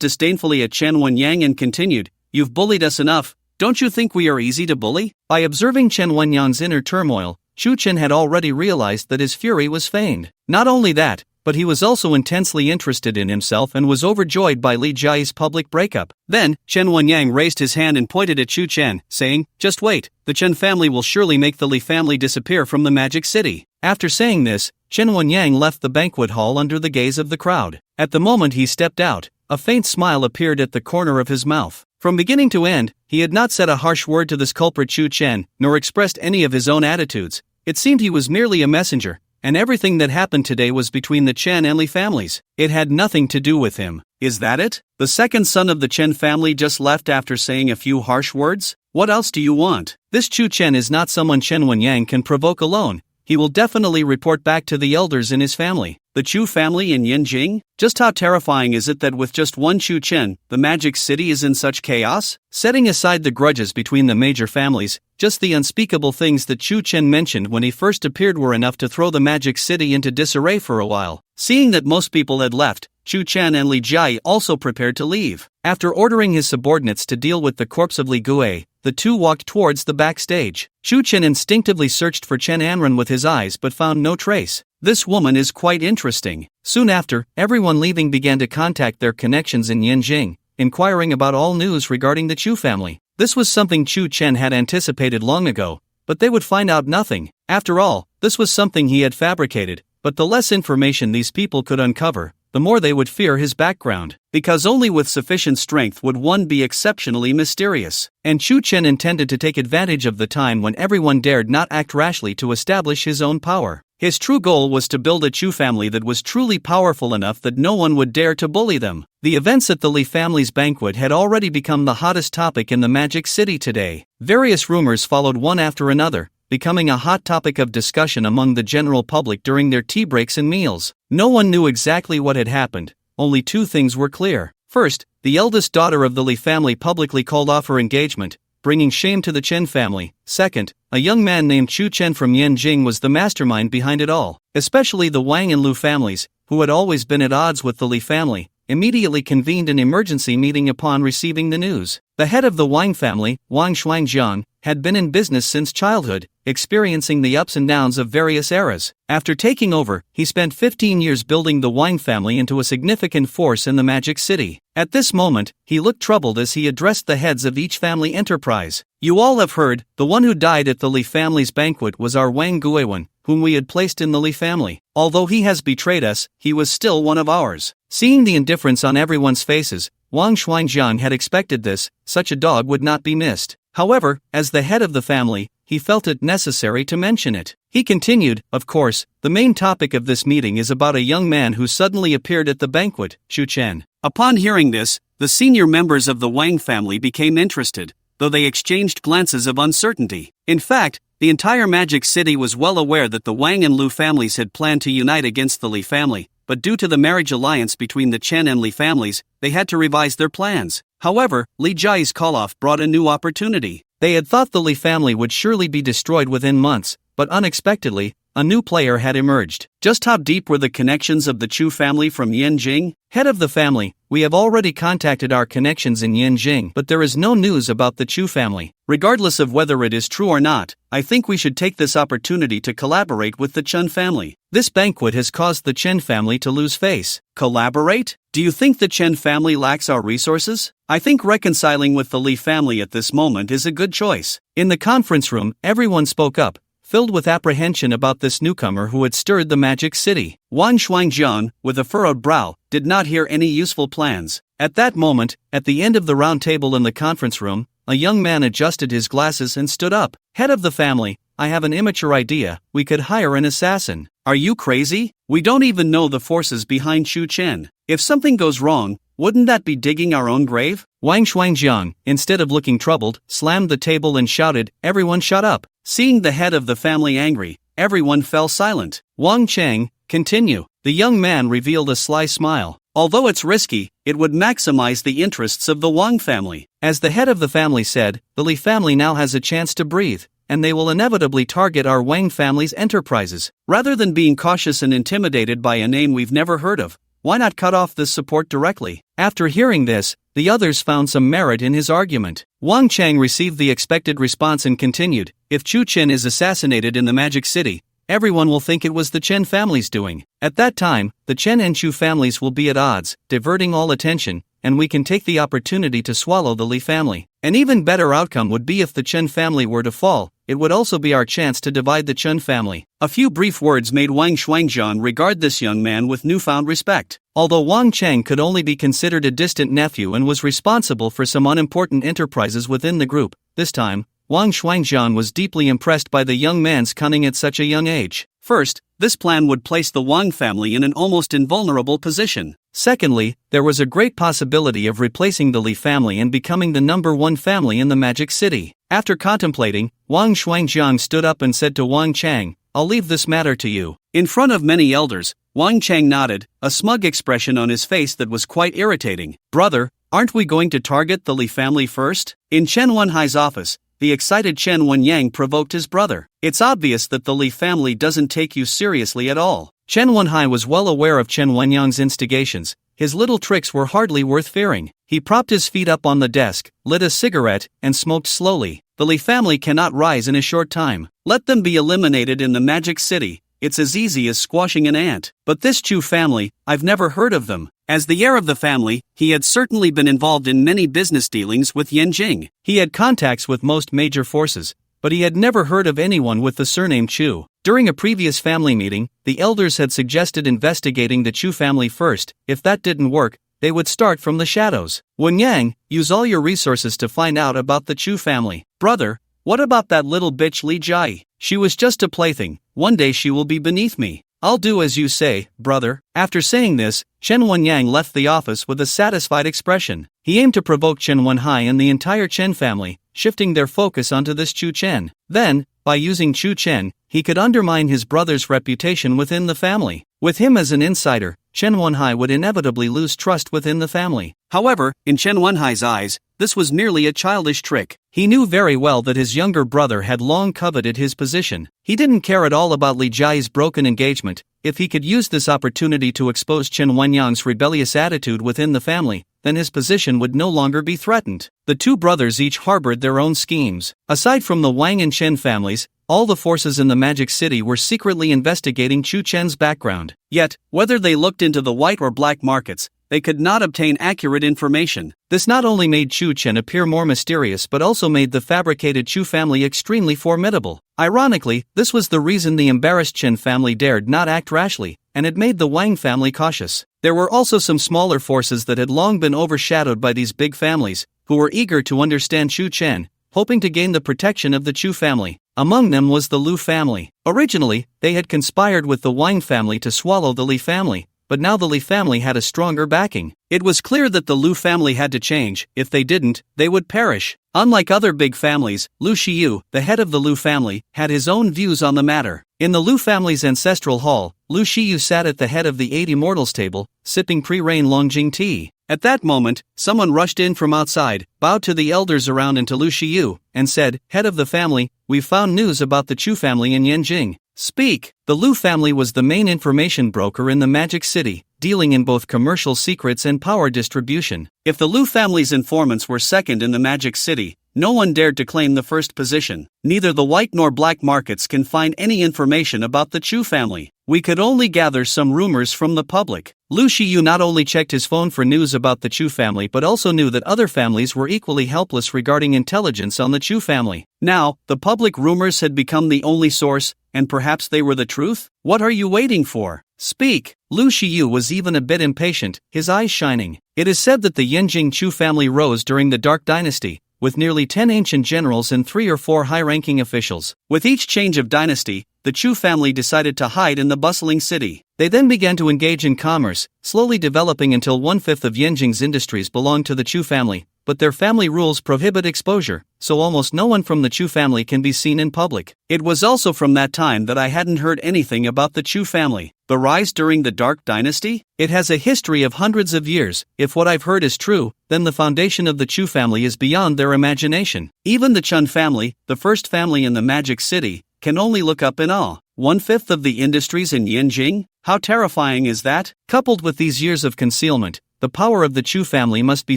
disdainfully at Chen Wenyang and continued, "You've bullied us enough. Don't you think we are easy to bully?" By observing Chen Wenyang's inner turmoil, Shu Chen had already realized that his fury was feigned. Not only that, but he was also intensely interested in himself and was overjoyed by Li Jia's public breakup. Then, Chen Wenyang raised his hand and pointed at Shu Chen, saying, "Just wait, the Chen family will surely make the Li family disappear from the Magic City." After saying this, Chen Wenyang left the banquet hall under the gaze of the crowd. At the moment he stepped out, a faint smile appeared at the corner of his mouth. From beginning to end, he had not said a harsh word to this culprit Shu Chen, nor expressed any of his own attitudes. It seemed he was merely a messenger, and everything that happened today was between the Chen and Li families. It had nothing to do with him. Is that it? The second son of the Chen family just left after saying a few harsh words? What else do you want? This Chu Chen is not someone Chen Wenyang can provoke alone. he will definitely report back to the elders in his family. The Chu family in Yanjing? Just how terrifying is it that with just one Chu Chen, the Magic City is in such chaos? Setting aside the grudges between the major families, just the unspeakable things that Chu Chen mentioned when he first appeared were enough to throw the Magic City into disarray for a while. Seeing that most people had left, Chu Chen and Li Jia also prepared to leave. After ordering his subordinates to deal with the corpse of Li Gue, the two walked towards the backstage. Chu Chen instinctively searched for Chen Anren with his eyes but found no trace. This woman is quite interesting. Soon after, everyone leaving began to contact their connections in Yanjing, inquiring about all news regarding the Chu family. This was something Chu Chen had anticipated long ago, but they would find out nothing. After all, this was something he had fabricated, but the less information these people could uncover, the more they would fear his background, because only with sufficient strength would one be exceptionally mysterious. And Chu Chen intended to take advantage of the time when everyone dared not act rashly to establish his own power. His true goal was to build a Chu family that was truly powerful enough that no one would dare to bully them. The events at the Li family's banquet had already become the hottest topic in the Magic City today. Various rumors followed one after another, becoming a hot topic of discussion among the general public during their tea breaks and meals. No one knew exactly what had happened, only two things were clear. First, the eldest daughter of the Li family publicly called off her engagement, bringing shame to the Chen family. Second, a young man named Chu Chen from Yanjing was the mastermind behind it all. Especially the Wang and Lu families, who had always been at odds with the Li family, immediately convened an emergency meeting upon receiving the news. The head of the Wang family, Wang Shuangjiang, had been in business since childhood, experiencing the ups and downs of various eras. After taking over, he spent 15 years building the Wang family into a significant force in the Magic City. At this moment, he looked troubled as he addressed the heads of each family enterprise. You all have heard, the one who died at the Li family's banquet was our Wang Guiwen, whom we had placed in the Li family. Although he has betrayed us, he was still one of ours. Seeing the indifference on everyone's faces, Wang Shuangjiang had expected this. Such a dog would not be missed. However, as the head of the family, he felt it necessary to mention it. He continued, of course, the main topic of this meeting is about a young man who suddenly appeared at the banquet, Chu Chen. Upon hearing this, the senior members of the Wang family became interested, though they exchanged glances of uncertainty. In fact, the entire Magic City was well aware that the Wang and Lu families had planned to unite against the Li family, but due to the marriage alliance between the Chen and Li families, they had to revise their plans. However, Li Jia's call-off brought a new opportunity. They had thought the Li family would surely be destroyed within months, but unexpectedly, a new player had emerged. Just how deep were the connections of the Chu family from Yanjing? Head of the family, we have already contacted our connections in Yanjing, but there is no news about the Chu family. Regardless of whether it is true or not, I think we should take this opportunity to collaborate with the Chen family. This banquet has caused the Chen family to lose face. Collaborate? Do you think the Chen family lacks our resources? I think reconciling with the Li family at this moment is a good choice. In the conference room, everyone spoke up, filled with apprehension about this newcomer who had stirred the Magic City. Wang Shuangjiang, with a furrowed brow, did not hear any useful plans. At that moment, at the end of the round table in the conference room, a young man adjusted his glasses and stood up. Head of the family, I have an immature idea. We could hire an assassin. Are you crazy? We don't even know the forces behind Chu Chen. If something goes wrong, wouldn't that be digging our own grave? Wang Shuangjiang, instead of looking troubled, slammed the table and shouted, "Everyone shut up." Seeing the head of the family angry, everyone fell silent. Wang Cheng, continue. The young man revealed a sly smile. Although it's risky, it would maximize the interests of the Wang family. As the head of the family said, the Li family now has a chance to breathe, and they will inevitably target our Wang family's enterprises. Rather than being cautious and intimidated by a name we've never heard of, why not cut off this support directly? After hearing this, the others found some merit in his argument. Wang Cheng received the expected response and continued, if Chu Chen is assassinated in the Magic City, everyone will think it was the Chen family's doing. At that time, the Chen and Chu families will be at odds, diverting all attention, and we can take the opportunity to swallow the Li family. An even better outcome would be if the Chen family were to fall. It would also be our chance to divide the Chen family. A few brief words made Wang Shuangjiang regard this young man with newfound respect. Although Wang Cheng could only be considered a distant nephew and was responsible for some unimportant enterprises within the group, this time, Wang Shuangjiang was deeply impressed by the young man's cunning at such a young age. First, this plan would place the Wang family in an almost invulnerable position. Secondly, there was a great possibility of replacing the Li family and becoming the #1 family in the Magic City. After contemplating, Wang Shuangjiang stood up and said to Wang Cheng, I'll leave this matter to you. In front of many elders, Wang Chang nodded, a smug expression on his face that was quite irritating. Brother, aren't we going to target the Li family first? In Chen Wenhai's office, the excited Chen Wenyang provoked his brother. It's obvious that the Li family doesn't take you seriously at all. Chen Wenhai was well aware of Chen Wenyang's instigations. His little tricks were hardly worth fearing. He propped his feet up on the desk, lit a cigarette, and smoked slowly. The Li family cannot rise in a short time. Let them be eliminated in the Magic City. It's as easy as squashing an ant. But this Chu family, I've never heard of them. As the heir of the family, he had certainly been involved in many business dealings with Yanjing. He had contacts with most major forces, but he had never heard of anyone with the surname Chu. During a previous family meeting, the elders had suggested investigating the Chu family first. If that didn't work, they would start from the shadows. Wenyang, use all your resources to find out about the Chu family. Brother, what about that little bitch Li Jai? She was just a plaything. One day she will be beneath me. I'll do as you say, brother. After saying this, Chen Wenyang left the office with a satisfied expression. He aimed to provoke Chen Wenhai and the entire Chen family, shifting their focus onto this Chu Chen. Then, by using Chu Chen, he could undermine his brother's reputation within the family. With him as an insider, Chen Wenhai would inevitably lose trust within the family. However, in Chen Wenhai's eyes, this was merely a childish trick. He knew very well that his younger brother had long coveted his position. He didn't care at all about Li Jiai's broken engagement. If he could use this opportunity to expose Chen Wenyang's rebellious attitude within the family, then his position would no longer be threatened. The two brothers each harbored their own schemes. Aside from the Wang and Chen families, all the forces in the Magic City were secretly investigating Chu Chen's background. Yet, whether they looked into the white or black markets, they could not obtain accurate information. This not only made Chu Chen appear more mysterious but also made the fabricated Chu family extremely formidable. Ironically, this was the reason the embarrassed Chen family dared not act rashly, and it made the Wang family cautious. There were also some smaller forces that had long been overshadowed by these big families, who were eager to understand Chu Chen, hoping to gain the protection of the Chu family. Among them was the Lu family. Originally, they had conspired with the Wang family to swallow the Li family, but now the Li family had a stronger backing. It was clear that the Lu family had to change. If they didn't, they would perish. Unlike other big families, Lu Shiyu, the head of the Lu family, had his own views on the matter. In the Lu family's ancestral hall, Lu Shiyu sat at the head of the 8 immortals table, sipping pre-rain Longjing tea. At that moment, someone rushed in from outside, bowed to the elders around and to Lu Shiyu, and said, "Head of the family, we've found news about the Chu family in Yanjing." Speak. The Lu family was the main information broker in the Magic City, dealing in both commercial secrets and power distribution. If the Lu family's informants were second in the Magic City, no one dared to claim the first position. Neither the white nor black markets can find any information about the Chu family. We could only gather some rumors from the public. Lu Shiyu not only checked his phone for news about the Chu family but also knew that other families were equally helpless regarding intelligence on the Chu family. Now, the public rumors had become the only source, and perhaps they were the truth? What are you waiting for? Speak. Lu Shiyu was even a bit impatient, his eyes shining. It is said that the Yanjing Chu family rose during the Dark Dynasty, with nearly 10 ancient generals and 3 or 4 high-ranking officials. With each change of dynasty, the Chu family decided to hide in the bustling city. They then began to engage in commerce, slowly developing until 1/5 of Yanjing's industries belonged to the Chu family, but their family rules prohibit exposure, so almost no one from the Chu family can be seen in public. It was also from that time that I hadn't heard anything about the Chu family. The rise during the Dark Dynasty? It has a history of hundreds of years. If what I've heard is true, then the foundation of the Chu family is beyond their imagination. Even the Chen family, the first family in the Magic City, can only look up in awe. 1/5 of the industries in Yanjing? How terrifying is that? Coupled with these years of concealment, the power of the Chu family must be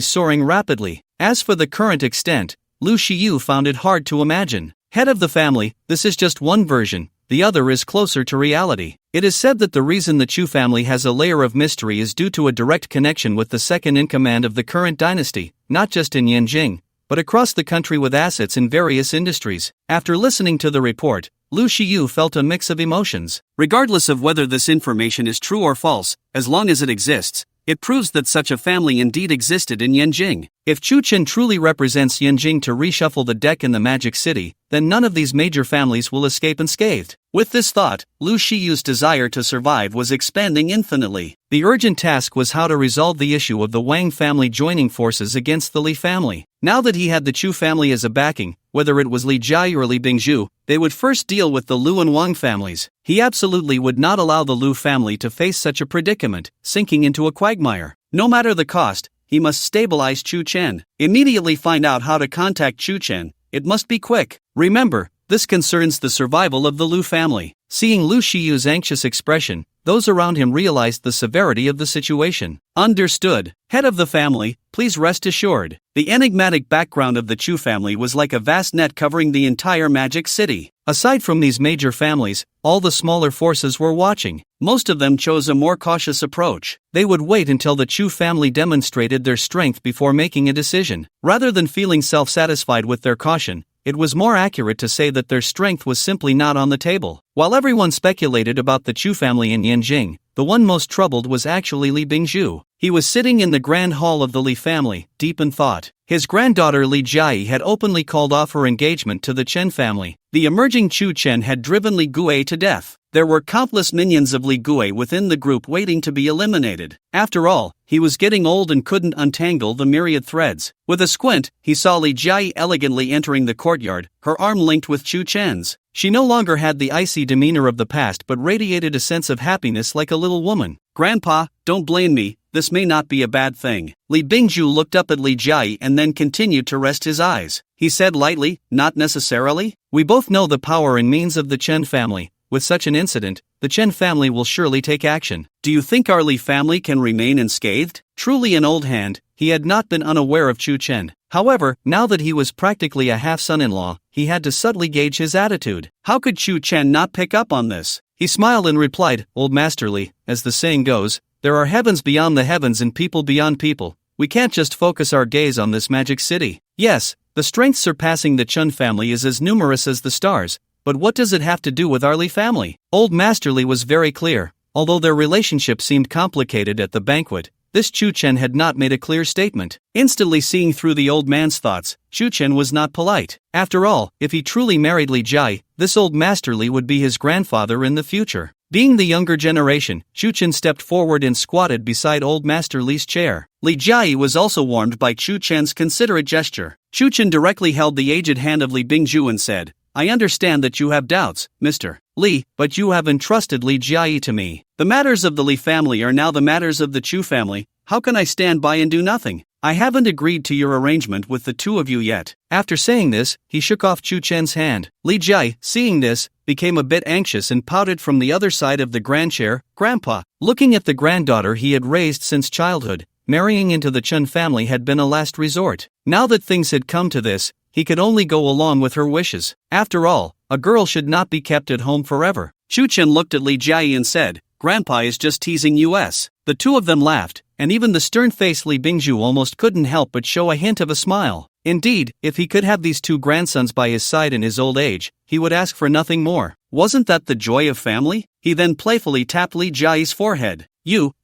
soaring rapidly. As for the current extent, Lu Shiyu found it hard to imagine. Head of the family, this is just one version, the other is closer to reality. It is said that the reason the Chu family has a layer of mystery is due to a direct connection with the second in command of the current dynasty, not just in Yanjing, but across the country with assets in various industries. After listening to the report, Lu Shiyu felt a mix of emotions. Regardless of whether this information is true or false, as long as it exists, it proves that such a family indeed existed in Yanjing. If Chu Chen truly represents Yanjing to reshuffle the deck in the Magic City, then none of these major families will escape unscathed. With this thought, Lu Shiyu's desire to survive was expanding infinitely. The urgent task was how to resolve the issue of the Wang family joining forces against the Li family. Now that he had the Chu family as a backing, whether it was Li Jia or Li Bingzhu, they would first deal with the Lu and Wang families. He absolutely would not allow the Lu family to face such a predicament, sinking into a quagmire. No matter the cost, he must stabilize Chu Chen. Immediately find out how to contact Chu Chen. It must be quick. Remember, this concerns the survival of the Lu family. Seeing Lu Shiyu's anxious expression, those around him realized the severity of the situation. Understood. Head of the family, please rest assured. The enigmatic background of the Chu family was like a vast net covering the entire Magic City. Aside from these major families, all the smaller forces were watching. Most of them chose a more cautious approach. They would wait until the Chu family demonstrated their strength before making a decision. Rather than feeling self-satisfied with their caution, it was more accurate to say that their strength was simply not on the table. While everyone speculated about the Chu family in Yanjing, the one most troubled was actually Li Bingzhu. He was sitting in the grand hall of the Li family, deep in thought. His granddaughter Li Jia had openly called off her engagement to the Chen family. The emerging Chu Chen had driven Li Gui to death. There were countless minions of Li Gui within the group waiting to be eliminated. After all, he was getting old and couldn't untangle the myriad threads. With a squint, he saw Li Jia elegantly entering the courtyard, her arm linked with Chu Chen's. She no longer had the icy demeanor of the past but radiated a sense of happiness like a little woman. "Grandpa, don't blame me, this may not be a bad thing." Li Bingzhu looked up at Li Jia and then continued to rest his eyes. He said lightly, "Not necessarily. We both know the power and means of the Chen family. With such an incident, the Chen family will surely take action. Do you think our Li family can remain unscathed?" Truly an old hand, he had not been unaware of Chu Chen. However, now that he was practically a half-son-in-law, he had to subtly gauge his attitude. How could Chu Chen not pick up on this? He smiled and replied, "Old Masterly, as the saying goes, there are heavens beyond the heavens and people beyond people. We can't just focus our gaze on this magic city. Yes, the strength surpassing the Chen family is as numerous as the stars, but what does it have to do with our Li family?" Old Masterly was very clear. Although their relationship seemed complicated at the banquet, this Chu Chen had not made a clear statement. Instantly seeing through the old man's thoughts, Chu Chen was not polite. After all, if he truly married Li Jia, this old Masterly would be his grandfather in the future. Being the younger generation, Chu Chen stepped forward and squatted beside old Master Li's chair. Li Jia was also warmed by Chu Chen's considerate gesture. Chu Chen directly held the aged hand of Li Bingzhu and said, "I understand that you have doubts, Mr. Li, but you have entrusted Li Jia to me. The matters of the Li family are now the matters of the Chu family. How can I stand by and do nothing? I haven't agreed to your arrangement with the two of you yet." After saying this, he shook off Chu Chen's hand. Li Jia, seeing this, became a bit anxious and pouted from the other side of the grand chair. "Grandpa." Looking at the granddaughter he had raised since childhood, marrying into the Chen family had been a last resort. Now that things had come to this, he could only go along with her wishes. After all, a girl should not be kept at home forever. Chu Chen looked at Li Jia and said, "Grandpa is just teasing us." The two of them laughed, and even the stern-faced Li Bingzhu almost couldn't help but show a hint of a smile. Indeed, if he could have these two grandsons by his side in his old age, he would ask for nothing more. Wasn't that the joy of family? He then playfully tapped Li Jia's forehead.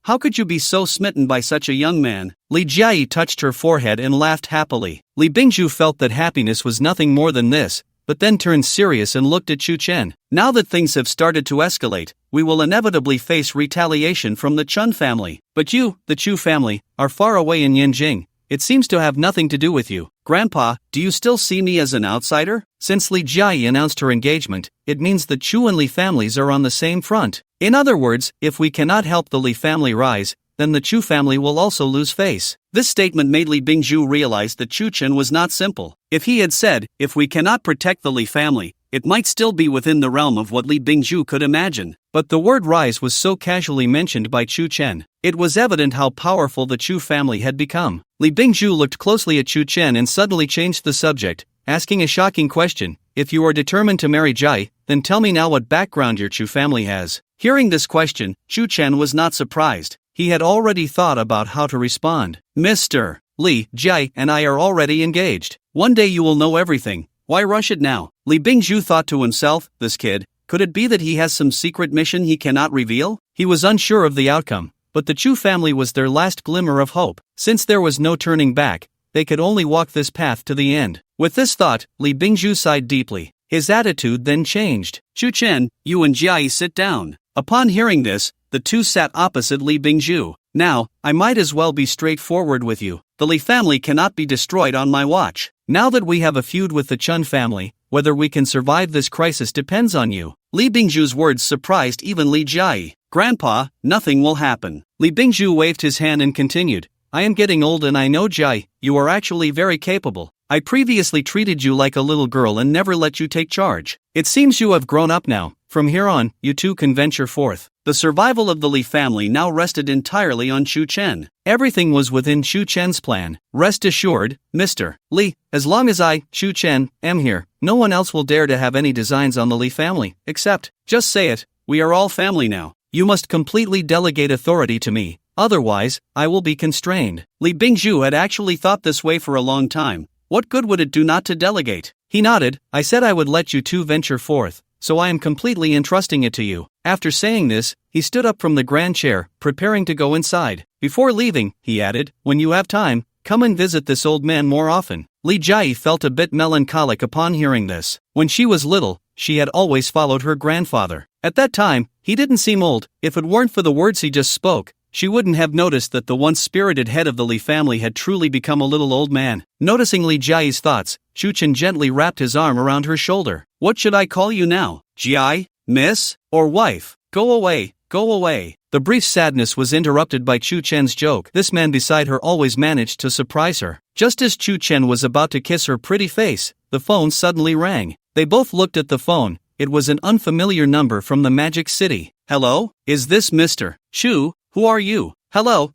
How could you be so smitten by such a young man?" Li Jia touched her forehead and laughed happily. Li Bingzhu felt that happiness was nothing more than this, but then turned serious and looked at Chu Chen. "Now that things have started to escalate, we will inevitably face retaliation from the Chen family. But you, the Chu family, are far away in Yanjing. It seems to have nothing to do with you. Grandpa, do you still see me as an outsider?" Since Li Jia announced her engagement, it means the Chu and Li families are on the same front. In other words, if we cannot help the Li family rise, then the Chu family will also lose face. This statement made Li Bingzhu realize that Chu Chen was not simple. If he had said, "If we cannot protect the Li family," it might still be within the realm of what Li Bingzhu could imagine. But the word rise was so casually mentioned by Chu Chen. It was evident how powerful the Chu family had become. Li Bingzhu looked closely at Chu Chen and suddenly changed the subject, asking a shocking question. "If you are determined to marry Jai, then tell me now what background your Chu family has." Hearing this question, Chu Chen was not surprised. He had already thought about how to respond. "Mr. Li, Jai and I are already engaged. One day you will know everything. Why rush it now?" Li Bingzhu thought to himself, this kid, could it be that he has some secret mission he cannot reveal? He was unsure of the outcome, but the Chu family was their last glimmer of hope. Since there was no turning back, they could only walk this path to the end. With this thought, Li Bingzhu sighed deeply. His attitude then changed. "Chu Chen, you and Jai sit down." Upon hearing this, the two sat opposite Li Bingzhu. "Now, I might as well be straightforward with you. The Li family cannot be destroyed on my watch. Now that we have a feud with the Chen family, Whether we can survive this crisis depends on you. Li Bingzhu's words surprised even Li Jiayi. Grandpa, nothing will happen. Li Bingzhu waved his hand and continued. I am getting old and I know Jiayi, you are actually very capable. I previously treated you like a little girl and never let you take charge. It seems you have grown up now. From here on, you two can venture forth. The survival of the Li family now rested entirely on Shu Chen. Everything was within Shu Chen's plan. Rest assured, Mr. Li, as long as I, Shu Chen, am here, no one else will dare to have any designs on the Li family, except, just say it, we are all family now. You must completely delegate authority to me, otherwise, I will be constrained. Li Bingzhu had actually thought this way for a long time. What good would it do not to delegate? He nodded. I said I would let you two venture forth, so I am completely entrusting it to you. After saying this, he stood up from the grand chair, preparing to go inside. Before leaving, he added, when you have time, come and visit this old man more often. Li Jiayi felt a bit melancholic upon hearing this. When she was little, she had always followed her grandfather. At that time, he didn't seem old. If it weren't for the words he just spoke, she wouldn't have noticed that the once spirited head of the Li family had truly become a little old man. Noticing Li Jiayi's thoughts, Shu Chen gently wrapped his arm around her shoulder. What should I call you now? Jiayi? Miss? Or wife? Go away, go away. The brief sadness was interrupted by Chu Chen's joke. This man beside her always managed to surprise her. Just as Chu Chen was about to kiss her pretty face, the phone suddenly rang. They both looked at the phone. It was an unfamiliar number from the Magic City. Hello? Is this Mr. Shu? Who are you? Hello,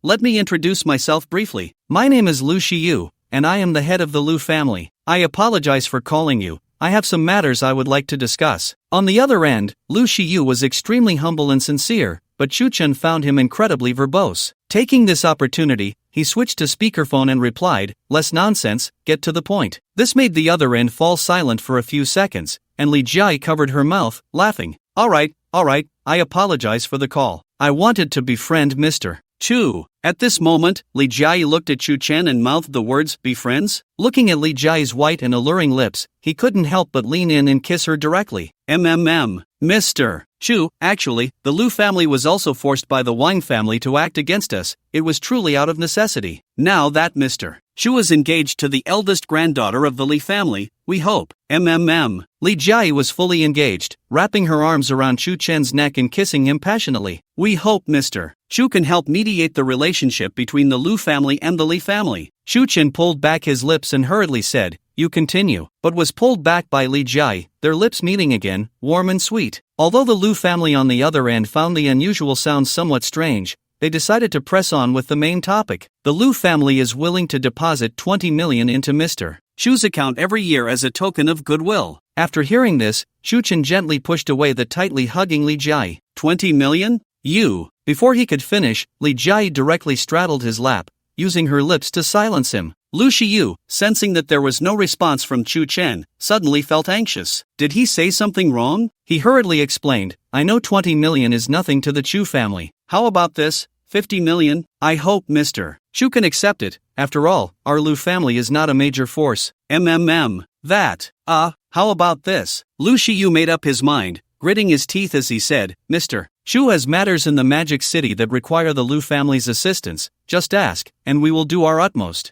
let me introduce myself briefly. My name is Lu Shiyu, and I am the head of the Lu family. I apologize for calling you. I have some matters I would like to discuss. On the other end, Lu Shiyu was extremely humble and sincere, but Chu Chen found him incredibly verbose. Taking this opportunity, he switched to speakerphone and replied, less nonsense, get to the point. This made the other end fall silent for a few seconds, and Li Jiayi covered her mouth, laughing. Alright, I apologize for the call. I wanted to befriend Mr. Chu. At this moment, Li Jiayi looked at Chu Chen and mouthed the words, be friends? Looking at Li Jiayi's white and alluring lips, he couldn't help but lean in and kiss her directly. Mr. Chu, actually, the Lu family was also forced by the Wang family to act against us. It was truly out of necessity. Now that Mr. Chu is engaged to the eldest granddaughter of the Li family, we hope. Li Jiayi was fully engaged, wrapping her arms around Chu Chen's neck and kissing him passionately. We hope Mr. Chu can help mediate the relationship between the Lu family and the Li family. Chu Chen pulled back his lips and hurriedly said, you continue, but was pulled back by Li Jiayi, their lips meeting again, warm and sweet. Although the Lu family on the other end found the unusual sound somewhat strange, they decided to press on with the main topic. The Lu family is willing to deposit 20 million into Mr. Chu's account every year as a token of goodwill. After hearing this, Chu Chen gently pushed away the tightly hugging Li Jiayi. 20 million? You. Before he could finish, Li Jiayi directly straddled his lap, using her lips to silence him. Lu Shiyu, sensing that there was no response from Chu Chen, suddenly felt anxious. Did he say something wrong? He hurriedly explained, I know 20 million is nothing to the Chu family. How about this? 50 million? I hope Mr. Chu can accept it. After all, our Lu family is not a major force. That. How about this? Lu Shiyu made up his mind, gritting his teeth as he said, Mr. Chu has matters in the Magic City that require the Lu family's assistance. Just ask, and we will do our utmost.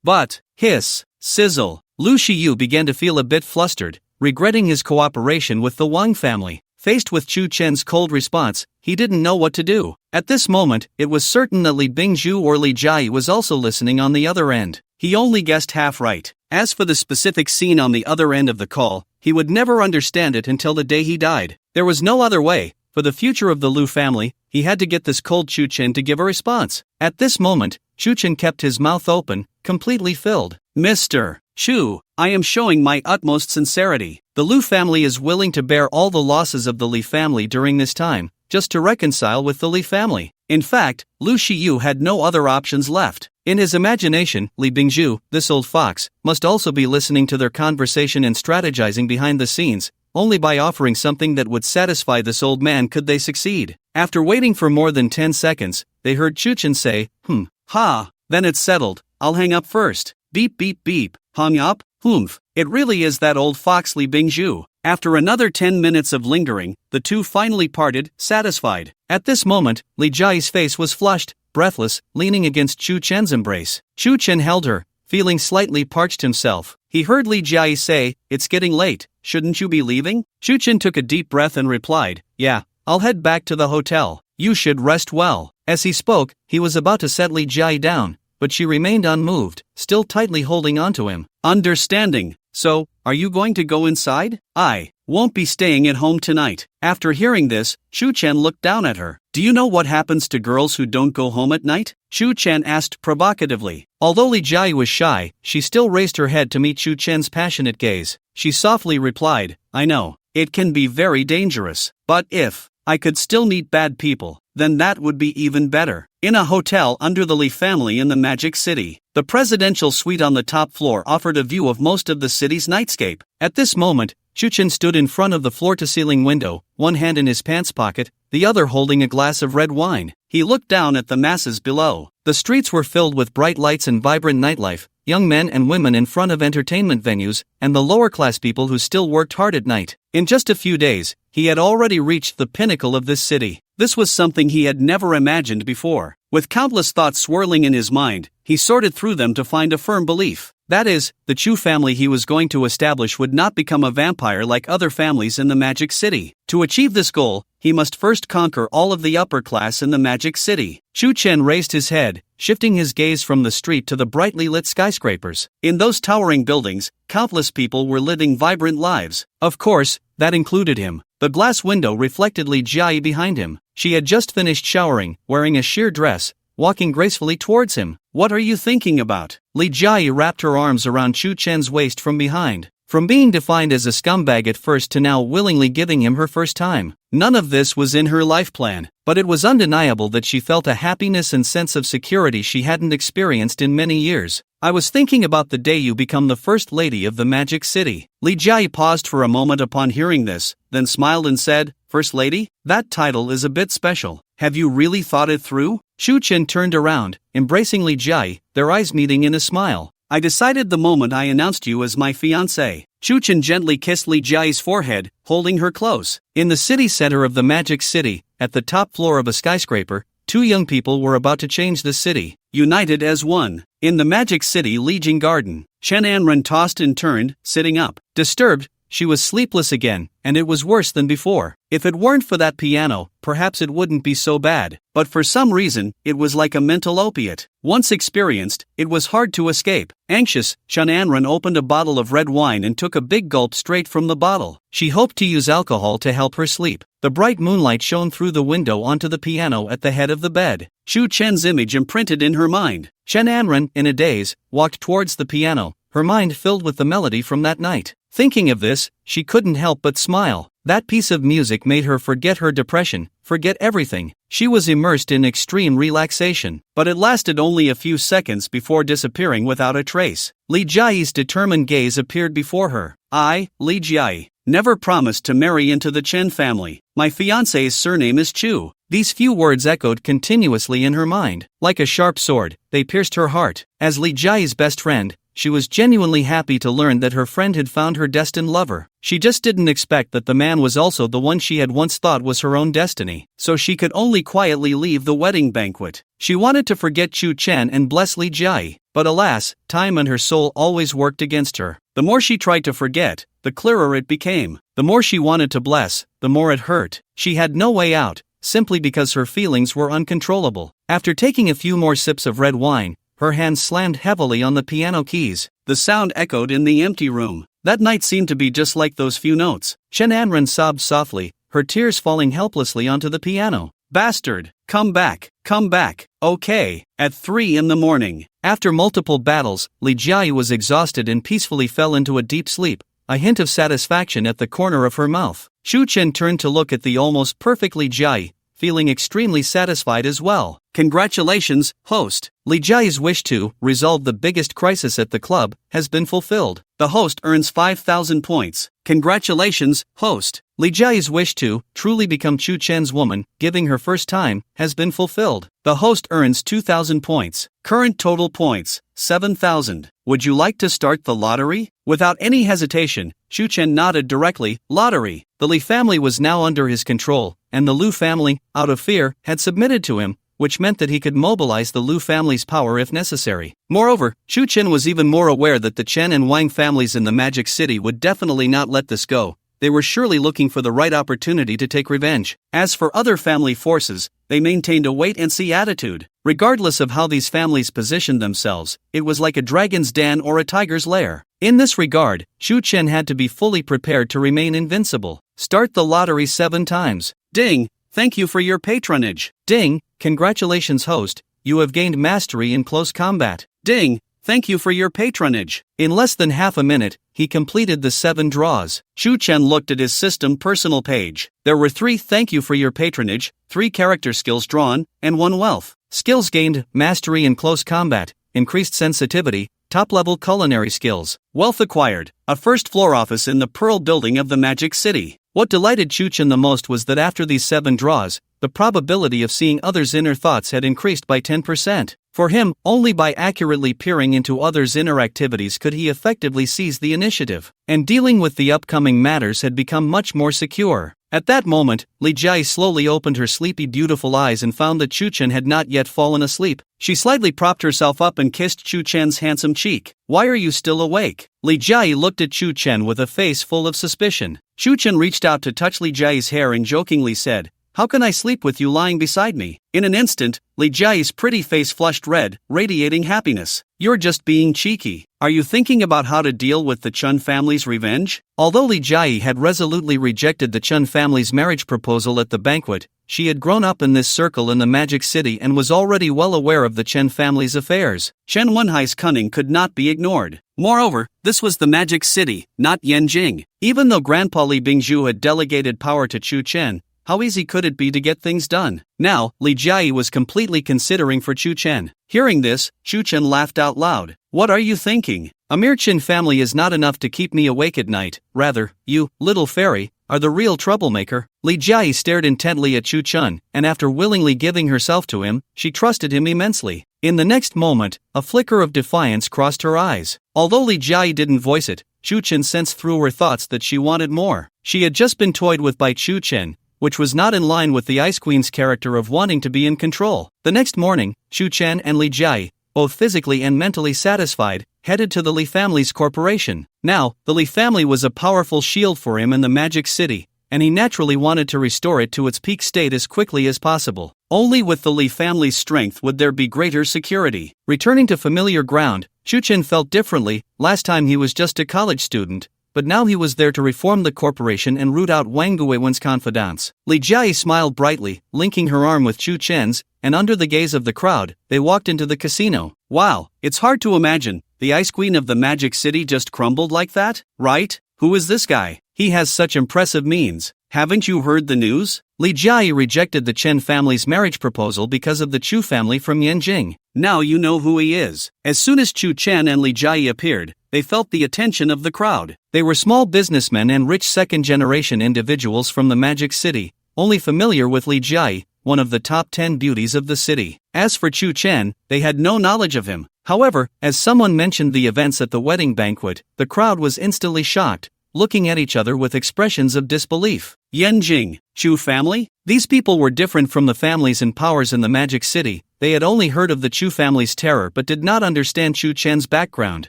But, hiss, sizzle. Lu Shiyu began to feel a bit flustered, regretting his cooperation with the Wang family. Faced with Chu Chen's cold response, he didn't know what to do. At this moment, it was certain that Li Bingzhu or Li Jiayi was also listening on the other end. He only guessed half right. As for the specific scene on the other end of the call, he would never understand it until the day he died. There was no other way. For the future of the Lu family, he had to get this cold Chu Chen to give a response. At this moment, Chu Chen kept his mouth open, completely filled. Mr. Chu, I am showing my utmost sincerity. The Lu family is willing to bear all the losses of the Li family during this time, just to reconcile with the Li family. In fact, Lu Shiyu had no other options left. In his imagination, Li Bingzhu, this old fox, must also be listening to their conversation and strategizing behind the scenes. Only by offering something that would satisfy this old man could they succeed. After waiting for more than 10 seconds, they heard Chu Chen say, then it's settled, I'll hang up first. Beep beep beep, hung up, it really is that old fox Li Bingzhu. After another 10 minutes of lingering, the two finally parted, satisfied. At this moment, Li Jiayi's face was flushed, breathless, leaning against Chu Chen's embrace. Chu Chen held her, feeling slightly parched himself. He heard Li Jiai say, "It's getting late, shouldn't you be leaving?" Shu Chen took a deep breath and replied, "Yeah, I'll head back to the hotel. You should rest well." As he spoke, he was about to set Li Jiai down, but she remained unmoved, still tightly holding onto him. "Understanding. So, are you going to go inside?" "I won't be staying at home tonight." After hearing this, Shu Chen looked down at her. "Do you know what happens to girls who don't go home at night?" Shu Chen asked provocatively. Although Li Jiai was shy, she still raised her head to meet Shu Chen's passionate gaze. She softly replied, "I know. It can be very dangerous. But if I could still meet bad people, then that would be even better." In a hotel under the Li family in the Magic City, the presidential suite on the top floor offered a view of most of the city's nightscape. At this moment, Shu Chen stood in front of the floor-to-ceiling window, one hand in his pants pocket, the other holding a glass of red wine. He looked down at the masses below. The streets were filled with bright lights and vibrant nightlife, young men and women in front of entertainment venues, and the lower-class people who still worked hard at night. In just a few days, he had already reached the pinnacle of this city. This was something he had never imagined before. With countless thoughts swirling in his mind, he sorted through them to find a firm belief. That is, the Chu family he was going to establish would not become a vampire like other families in the Magic City. To achieve this goal, he must first conquer all of the upper class in the Magic City. Shu Chen raised his head, shifting his gaze from the street to the brightly lit skyscrapers. In those towering buildings, countless people were living vibrant lives. Of course, that included him. The glass window reflected Li Jiai behind him. She had just finished showering, wearing a sheer dress, walking gracefully towards him. "What are you thinking about?" Li Jiai wrapped her arms around Shu Chen's waist from behind. From being defined as a scumbag at first to now willingly giving him her first time. None of this was in her life plan, but it was undeniable that she felt a happiness and sense of security she hadn't experienced in many years. "I was thinking about the day you become the first lady of the Magic City." Li Jiai paused for a moment upon hearing this, then smiled and said, "First Lady? That title is a bit special. Have you really thought it through?" Shu Chen turned around, embracing Li Jiai, their eyes meeting in a smile. "I decided the moment I announced you as my fiancé." Shu Chen gently kissed Li Jiai's forehead, holding her close. In the city center of the Magic City, at the top floor of a skyscraper, two young people were about to change the city, united as one. In the Magic City Legion Garden, Chen Anren tossed and turned, sitting up. Disturbed, she was sleepless again, and it was worse than before. If it weren't for that piano, perhaps it wouldn't be so bad. But for some reason, it was like a mental opiate. Once experienced, it was hard to escape. Anxious, Chen Anren opened a bottle of red wine and took a big gulp straight from the bottle. She hoped to use alcohol to help her sleep. The bright moonlight shone through the window onto the piano at the head of the bed. Shu Chen's image imprinted in her mind. Chen Anren, in a daze, walked towards the piano, her mind filled with the melody from that night. Thinking of this, she couldn't help but smile. That piece of music made her forget her depression, forget everything. She was immersed in extreme relaxation, but it lasted only a few seconds before disappearing without a trace. Li Jiai's determined gaze appeared before her. "I, Li Jiai, never promised to marry into the Chen family. My fiancé's surname is Chu." These few words echoed continuously in her mind. Like a sharp sword, they pierced her heart. As Li Jiai's best friend, she was genuinely happy to learn that her friend had found her destined lover. She just didn't expect that the man was also the one she had once thought was her own destiny, so she could only quietly leave the wedding banquet. She wanted to forget Chu Chen and bless Li Jiai, but alas, time and her soul always worked against her. The more she tried to forget, the clearer it became. The more she wanted to bless, the more it hurt. She had no way out, simply because her feelings were uncontrollable. After taking a few more sips of red wine, her hands slammed heavily on the piano keys. The sound echoed in the empty room. That night seemed to be just like those few notes. Chen Anren sobbed softly, her tears falling helplessly onto the piano. "Bastard! Come back! Come back! Okay." At 3 in the morning. After multiple battles, Li Jiai was exhausted and peacefully fell into a deep sleep, a hint of satisfaction at the corner of her mouth. Shu Chen turned to look at the almost perfect Li Jiai, feeling extremely satisfied as well. "Congratulations, host. Li Jiai's wish to resolve the biggest crisis at the club has been fulfilled. The host earns 5,000 points. Congratulations, host. Li Jiai's wish to truly become Chu Chen's woman, giving her first time, has been fulfilled. The host earns 2,000 points. Current total points, 7,000. Would you like to start the lottery?" Without any hesitation, Shu Chen nodded directly. Lottery. The Li family was now under his control, and the Lu family, out of fear, had submitted to him, which meant that he could mobilize the Liu family's power if necessary. Moreover, Chu Chen was even more aware that the Chen and Wang families in the Magic City would definitely not let this go. They were surely looking for the right opportunity to take revenge. As for other family forces, they maintained a wait-and-see attitude. Regardless of how these families positioned themselves, it was like a dragon's den or a tiger's lair. In this regard, Chu Chen had to be fully prepared to remain invincible. Start the lottery 7 times. Ding! Thank you for your patronage. Ding! Congratulations, host. You have gained mastery in close combat. Ding! Thank you for your patronage. In less than half a minute, he completed the 7 draws. Chu Chen looked at his system personal page. There were 3 thank you for your patronage, 3 character skills drawn, and 1 wealth. Skills gained: mastery in close combat, increased sensitivity, top-level culinary skills. Wealth acquired: a first-floor office in the Pearl Building of the Magic City. What delighted Chu Chen the most was that after these 7 draws, the probability of seeing others' inner thoughts had increased by 10%. For him, only by accurately peering into others' inner activities could he effectively seize the initiative, and dealing with the upcoming matters had become much more secure. At that moment, Li Jia slowly opened her sleepy beautiful eyes and found that Chu Chen had not yet fallen asleep. She slightly propped herself up and kissed Chu Chen's handsome cheek. "Why are you still awake?" Li Jia looked at Chu Chen with a face full of suspicion. Chu Chen reached out to touch Li Jia's hair and jokingly said, "How can I sleep with you lying beside me?" In an instant, Li Jia's pretty face flushed red, radiating happiness. "You're just being cheeky. Are you thinking about how to deal with the Chen family's revenge?" Although Li Jia had resolutely rejected the Chen family's marriage proposal at the banquet, she had grown up in this circle in the Magic City and was already well aware of the Chen family's affairs. Chen Wenhai's cunning could not be ignored. Moreover, this was the Magic City, not Yanjing. Even though Grandpa Li Bingzhu had delegated power to Chu Chen, how easy could it be to get things done? Now, Li Jia was completely considering for Chu Chen. Hearing this, Chu Chen laughed out loud. "What are you thinking? A mere Chen family is not enough to keep me awake at night. Rather, you, little fairy, are the real troublemaker." Li Jia stared intently at Chu Chen, and after willingly giving herself to him, she trusted him immensely. In the next moment, a flicker of defiance crossed her eyes. Although Li Jia didn't voice it, Chu Chen sensed through her thoughts that she wanted more. She had just been toyed with by Chu Chen, which was not in line with the Ice Queen's character of wanting to be in control. The next morning, Chu Chen and Li Jia, both physically and mentally satisfied, headed to the Li family's corporation. Now, the Li family was a powerful shield for him in the Magic City, and he naturally wanted to restore it to its peak state as quickly as possible. Only with the Li family's strength would there be greater security. Returning to familiar ground, Chu Chen felt differently. Last time he was just a college student, but now he was there to reform the corporation and root out Wang Guiwen's confidants. Li Jia smiled brightly, linking her arm with Chu Chen's, and under the gaze of the crowd, they walked into the casino. Wow, it's hard to imagine. The Ice Queen of the Magic City just crumbled like that, right? Who is this guy? He has such impressive means. Haven't you heard the news? Li Jia rejected the Chen family's marriage proposal because of the Chu family from Yanjing. Now you know who he is. As soon as Chu Chen and Li Jia appeared, they felt the attention of the crowd. They were small businessmen and rich second-generation individuals from the Magic City, only familiar with Li Jia, one of the top 10 beauties of the city. As for Chu Chen, they had no knowledge of him. However, as someone mentioned the events at the wedding banquet, the crowd was instantly shocked, looking at each other with expressions of disbelief. Yanjing, Chu family? These people were different from the families and powers in the Magic City. They had only heard of the Chu family's terror but did not understand Chu Chen's background.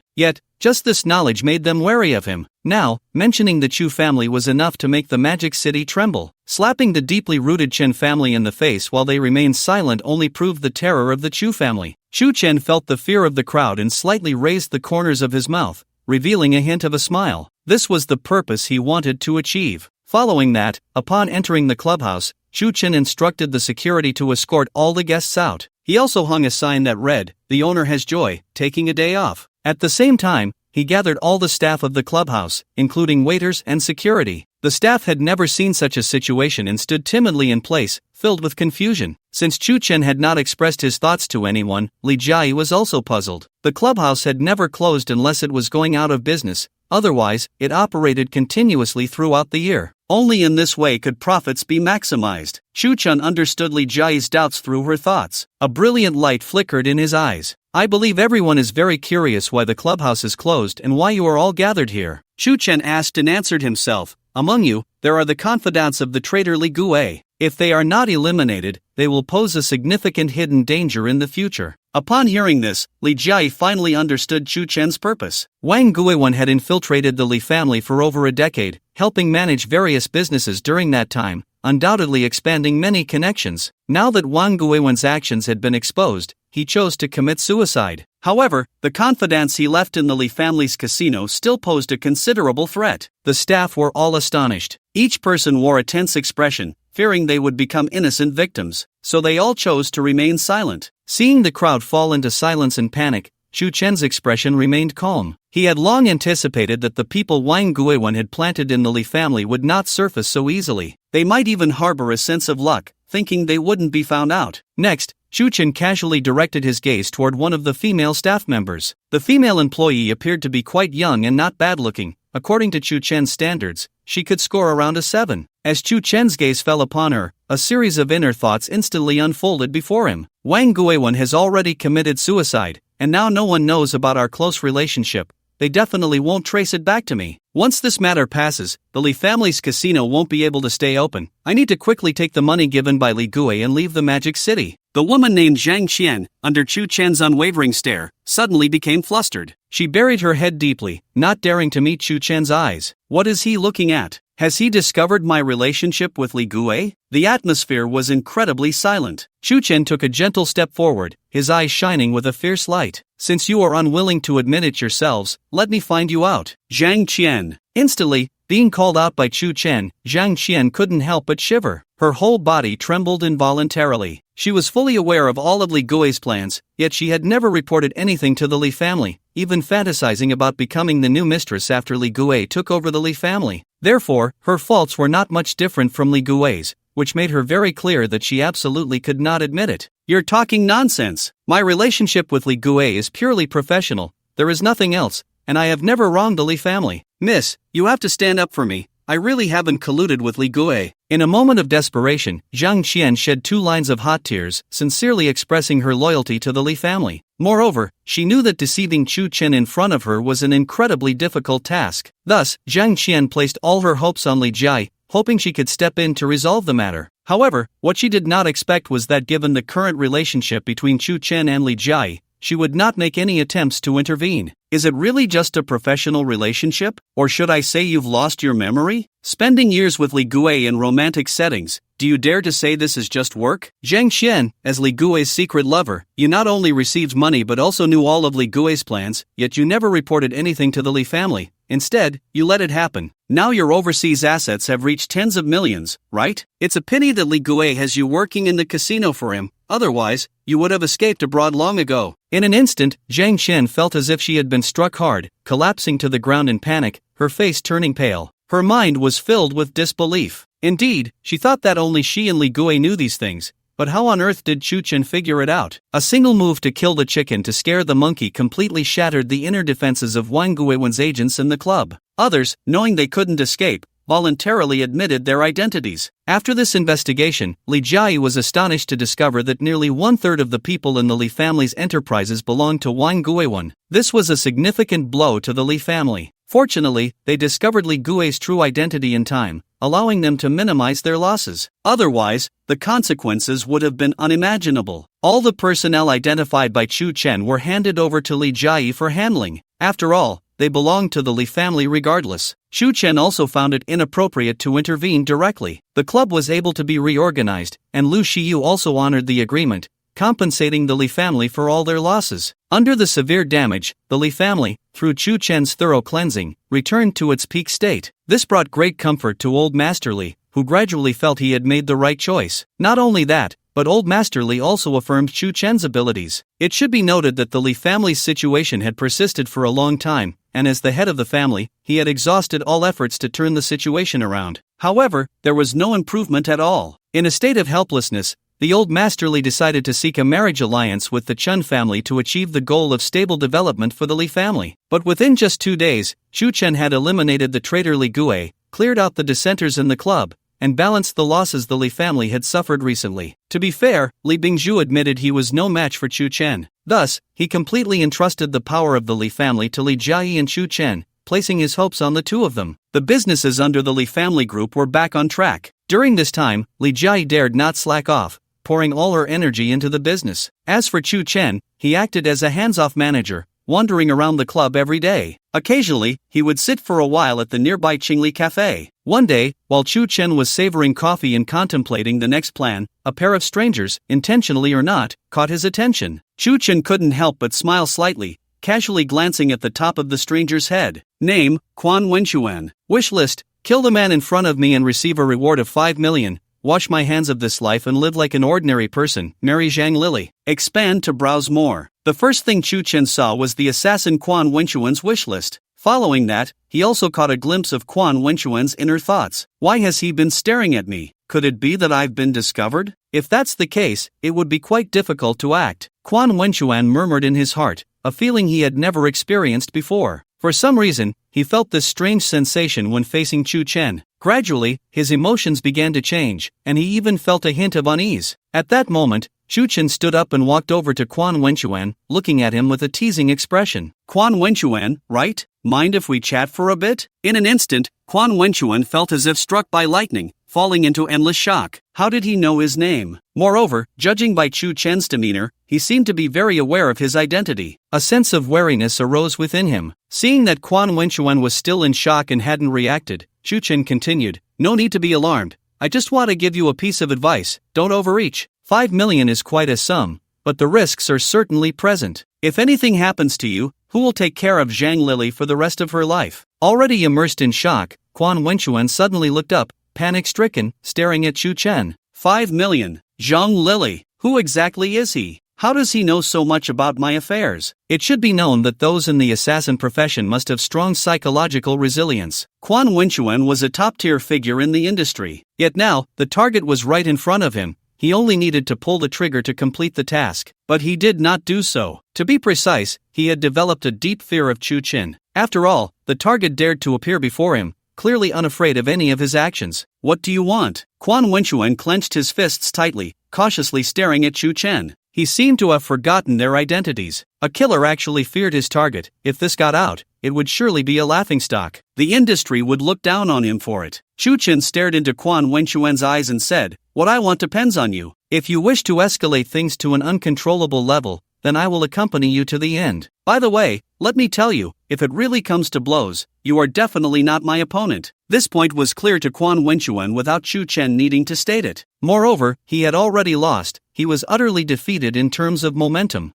Yet, just this knowledge made them wary of him. Now, mentioning the Chu family was enough to make the Magic City tremble. Slapping the deeply rooted Chen family in the face while they remained silent only proved the terror of the Chu family. Chu Chen felt the fear of the crowd and slightly raised the corners of his mouth, revealing a hint of a smile. This was the purpose he wanted to achieve. Following that, upon entering the clubhouse, Chu Chen instructed the security to escort all the guests out. He also hung a sign that read, "The owner has joy, taking a day off." At the same time, he gathered all the staff of the clubhouse, including waiters and security. The staff had never seen such a situation and stood timidly in place, filled with confusion. Since Chu Chen had not expressed his thoughts to anyone, Li Jia was also puzzled. The clubhouse had never closed unless it was going out of business, otherwise, it operated continuously throughout the year. Only in this way could profits be maximized. Chu Chen understood Li Jia's doubts through her thoughts. A brilliant light flickered in his eyes. "I believe everyone is very curious why the clubhouse is closed and why you are all gathered here." Chu Chen asked and answered himself. "Among you, there are the confidants of the traitor Li Guo. If they are not eliminated, they will pose a significant hidden danger in the future. Upon hearing this, Li Jia finally understood Chu Chen's purpose. Wang Guiwen had infiltrated the Li family for over a decade, helping manage various businesses during that time, undoubtedly expanding many connections. Now that Wang Guiwen's actions had been exposed, he chose to commit suicide. However, the confidants he left in the Li family's casino still posed a considerable threat. The staff were all astonished. Each person wore a tense expression, fearing they would become innocent victims, so they all chose to remain silent. Seeing the crowd fall into silence and panic, Chu Chen's expression remained calm. He had long anticipated that the people Wang Guiwen had planted in the Li family would not surface so easily. They might even harbor a sense of luck, thinking they wouldn't be found out. Next, Chu Chen casually directed his gaze toward one of the female staff members. The female employee appeared to be quite young and not bad-looking. According to Chu Chen's standards, she could score around a 7. As Chu Chen's gaze fell upon her, a series of inner thoughts instantly unfolded before him. Wang Guiwen has already committed suicide, and now no one knows about our close relationship. They definitely won't trace it back to me. Once this matter passes, the Li family's casino won't be able to stay open. I need to quickly take the money given by Li Gui and leave the magic city. The woman named Zhang Qian, under Chu Chen's unwavering stare, suddenly became flustered. She buried her head deeply, not daring to meet Chu Chen's eyes. What is he looking at? Has he discovered my relationship with Li Gui? The atmosphere was incredibly silent. Chu Chen took a gentle step forward, his eyes shining with a fierce light. Since you are unwilling to admit it yourselves, let me find you out. Zhang Qian. Instantly, being called out by Chu Chen, Zhang Qian couldn't help but shiver. Her whole body trembled involuntarily. She was fully aware of all of Li Gui's plans, yet she had never reported anything to the Li family, even fantasizing about becoming the new mistress after Li Gui took over the Li family. Therefore, her faults were not much different from Li Gui's, which made her very clear that she absolutely could not admit it. You're talking nonsense. My relationship with Li Gui is purely professional, there is nothing else, and I have never wronged the Li family. Miss, you have to stand up for me. I really haven't colluded with Li Gui. In a moment of desperation, Zhang Qian shed 2 lines of hot tears, sincerely expressing her loyalty to the Li family. Moreover, she knew that deceiving Chu Chen in front of her was an incredibly difficult task. Thus, Zhang Qian placed all her hopes on Li Jia, hoping she could step in to resolve the matter. However, what she did not expect was that given the current relationship between Chu Chen and Li Jia, she would not make any attempts to intervene. Is it really just a professional relationship? Or should I say you've lost your memory? Spending years with Li Gui in romantic settings, do you dare to say this is just work? Zhang Qian, as Li Gui's secret lover, you not only received money but also knew all of Li Gui's plans, yet you never reported anything to the Li family. Instead, you let it happen. Now your overseas assets have reached tens of millions, right? It's a pity that Li Gui has you working in the casino for him, otherwise, you would have escaped abroad long ago. In an instant, Zhang Qian felt as if she had been struck hard, collapsing to the ground in panic, her face turning pale. Her mind was filled with disbelief. Indeed, she thought that only she and Li Gui knew these things, but how on earth did Chu Chen figure it out? A single move to kill the chicken to scare the monkey completely shattered the inner defenses of Wang Guiwen's agents in the club. Others, knowing they couldn't escape, voluntarily admitted their identities. After this investigation, Li Jia was astonished to discover that nearly 1/3 of the people in the Li family's enterprises belonged to Wang Guiwen. This was a significant blow to the Li family. Fortunately, they discovered Li Gui's true identity in time, allowing them to minimize their losses. Otherwise, the consequences would have been unimaginable. All the personnel identified by Chu Chen were handed over to Li Jia for handling. After all, they belonged to the Li family regardless. Chu Chen also found it inappropriate to intervene directly. The club was able to be reorganized, and Lu Shiyu also honored the agreement, compensating the Li family for all their losses. Under the severe damage, the Li family, through Chu Chen's thorough cleansing, returned to its peak state. This brought great comfort to Old Master Li, who gradually felt he had made the right choice. Not only that, but Old Master Li also affirmed Chu Chen's abilities. It should be noted that the Li family's situation had persisted for a long time, and as the head of the family, he had exhausted all efforts to turn the situation around. However, there was no improvement at all. In a state of helplessness, the Old Master Li decided to seek a marriage alliance with the Chen family to achieve the goal of stable development for the Li family. But within just 2 days, Chu Chen had eliminated the traitor Li Gui, cleared out the dissenters in the club, and balanced the losses the Li family had suffered recently. To be fair, Li Bingzhu admitted he was no match for Chu Chen. Thus, he completely entrusted the power of the Li family to Li Jia and Chu Chen, placing his hopes on the two of them. The businesses under the Li family group were back on track. During this time, Liai dared not slack off, pouring all her energy into the business. As for Chu Chen, he acted as a hands-off manager, wandering around the club every day. Occasionally, he would sit for a while at the nearby Qingli Cafe. One day, while Chu Chen was savoring coffee and contemplating the next plan, a pair of strangers, intentionally or not, caught his attention. Chu Chen couldn't help but smile slightly, casually glancing at the top of the stranger's head. Name, Quan Wenchuan. Wish list, kill the man in front of me and receive a reward of 5 million. Wash my hands of this life and live like an ordinary person. Marry Zhang Lily. Expand to browse more. The first thing Chu Chen saw was the assassin Quan Wenchuan's wish list. Following that, he also caught a glimpse of Quan Wenchuan's inner thoughts. Why has he been staring at me? Could it be that I've been discovered? If that's the case, it would be quite difficult to act. Quan Wenchuan murmured in his heart, a feeling he had never experienced before. For some reason, he felt this strange sensation when facing Chu Chen. Gradually, his emotions began to change, and he even felt a hint of unease. At that moment, Chu Chen stood up and walked over to Quan Wenchuan, looking at him with a teasing expression. Quan Wenchuan, right? Mind if we chat for a bit? In an instant, Quan Wenchuan felt as if struck by lightning, falling into endless shock. How did he know his name? Moreover, judging by Chu Chen's demeanor, he seemed to be very aware of his identity. A sense of wariness arose within him. Seeing that Quan Wenchuan was still in shock and hadn't reacted, Chu Chen continued, "No need to be alarmed. I just want to give you a piece of advice. Don't overreach. 5 million is quite a sum, but the risks are certainly present. If anything happens to you, who will take care of Zhang Lily for the rest of her life?" Already immersed in shock, Quan Wenchuan suddenly looked up, panic-stricken, staring at Chu Chen. 5 million. Zhang Lily. Who exactly is he? How does he know so much about my affairs? It should be known that those in the assassin profession must have strong psychological resilience. Quan Wenchuan was a top-tier figure in the industry. Yet now, the target was right in front of him. He only needed to pull the trigger to complete the task. But he did not do so. To be precise, he had developed a deep fear of Chu Chen. After all, the target dared to appear before him, clearly unafraid of any of his actions. What do you want? Quan Wenchuan clenched his fists tightly, cautiously staring at Chu Chen. He seemed to have forgotten their identities. A killer actually feared his target. If this got out, it would surely be a laughingstock. The industry would look down on him for it. Chu Chen stared into Quan Wenchuan's eyes and said, "What I want depends on you. If you wish to escalate things to an uncontrollable level, then I will accompany you to the end. By the way, let me tell you, if it really comes to blows, you are definitely not my opponent." This point was clear to Quan Wenchuan without Chu Chen needing to state it. Moreover, he had already lost. He was utterly defeated in terms of momentum.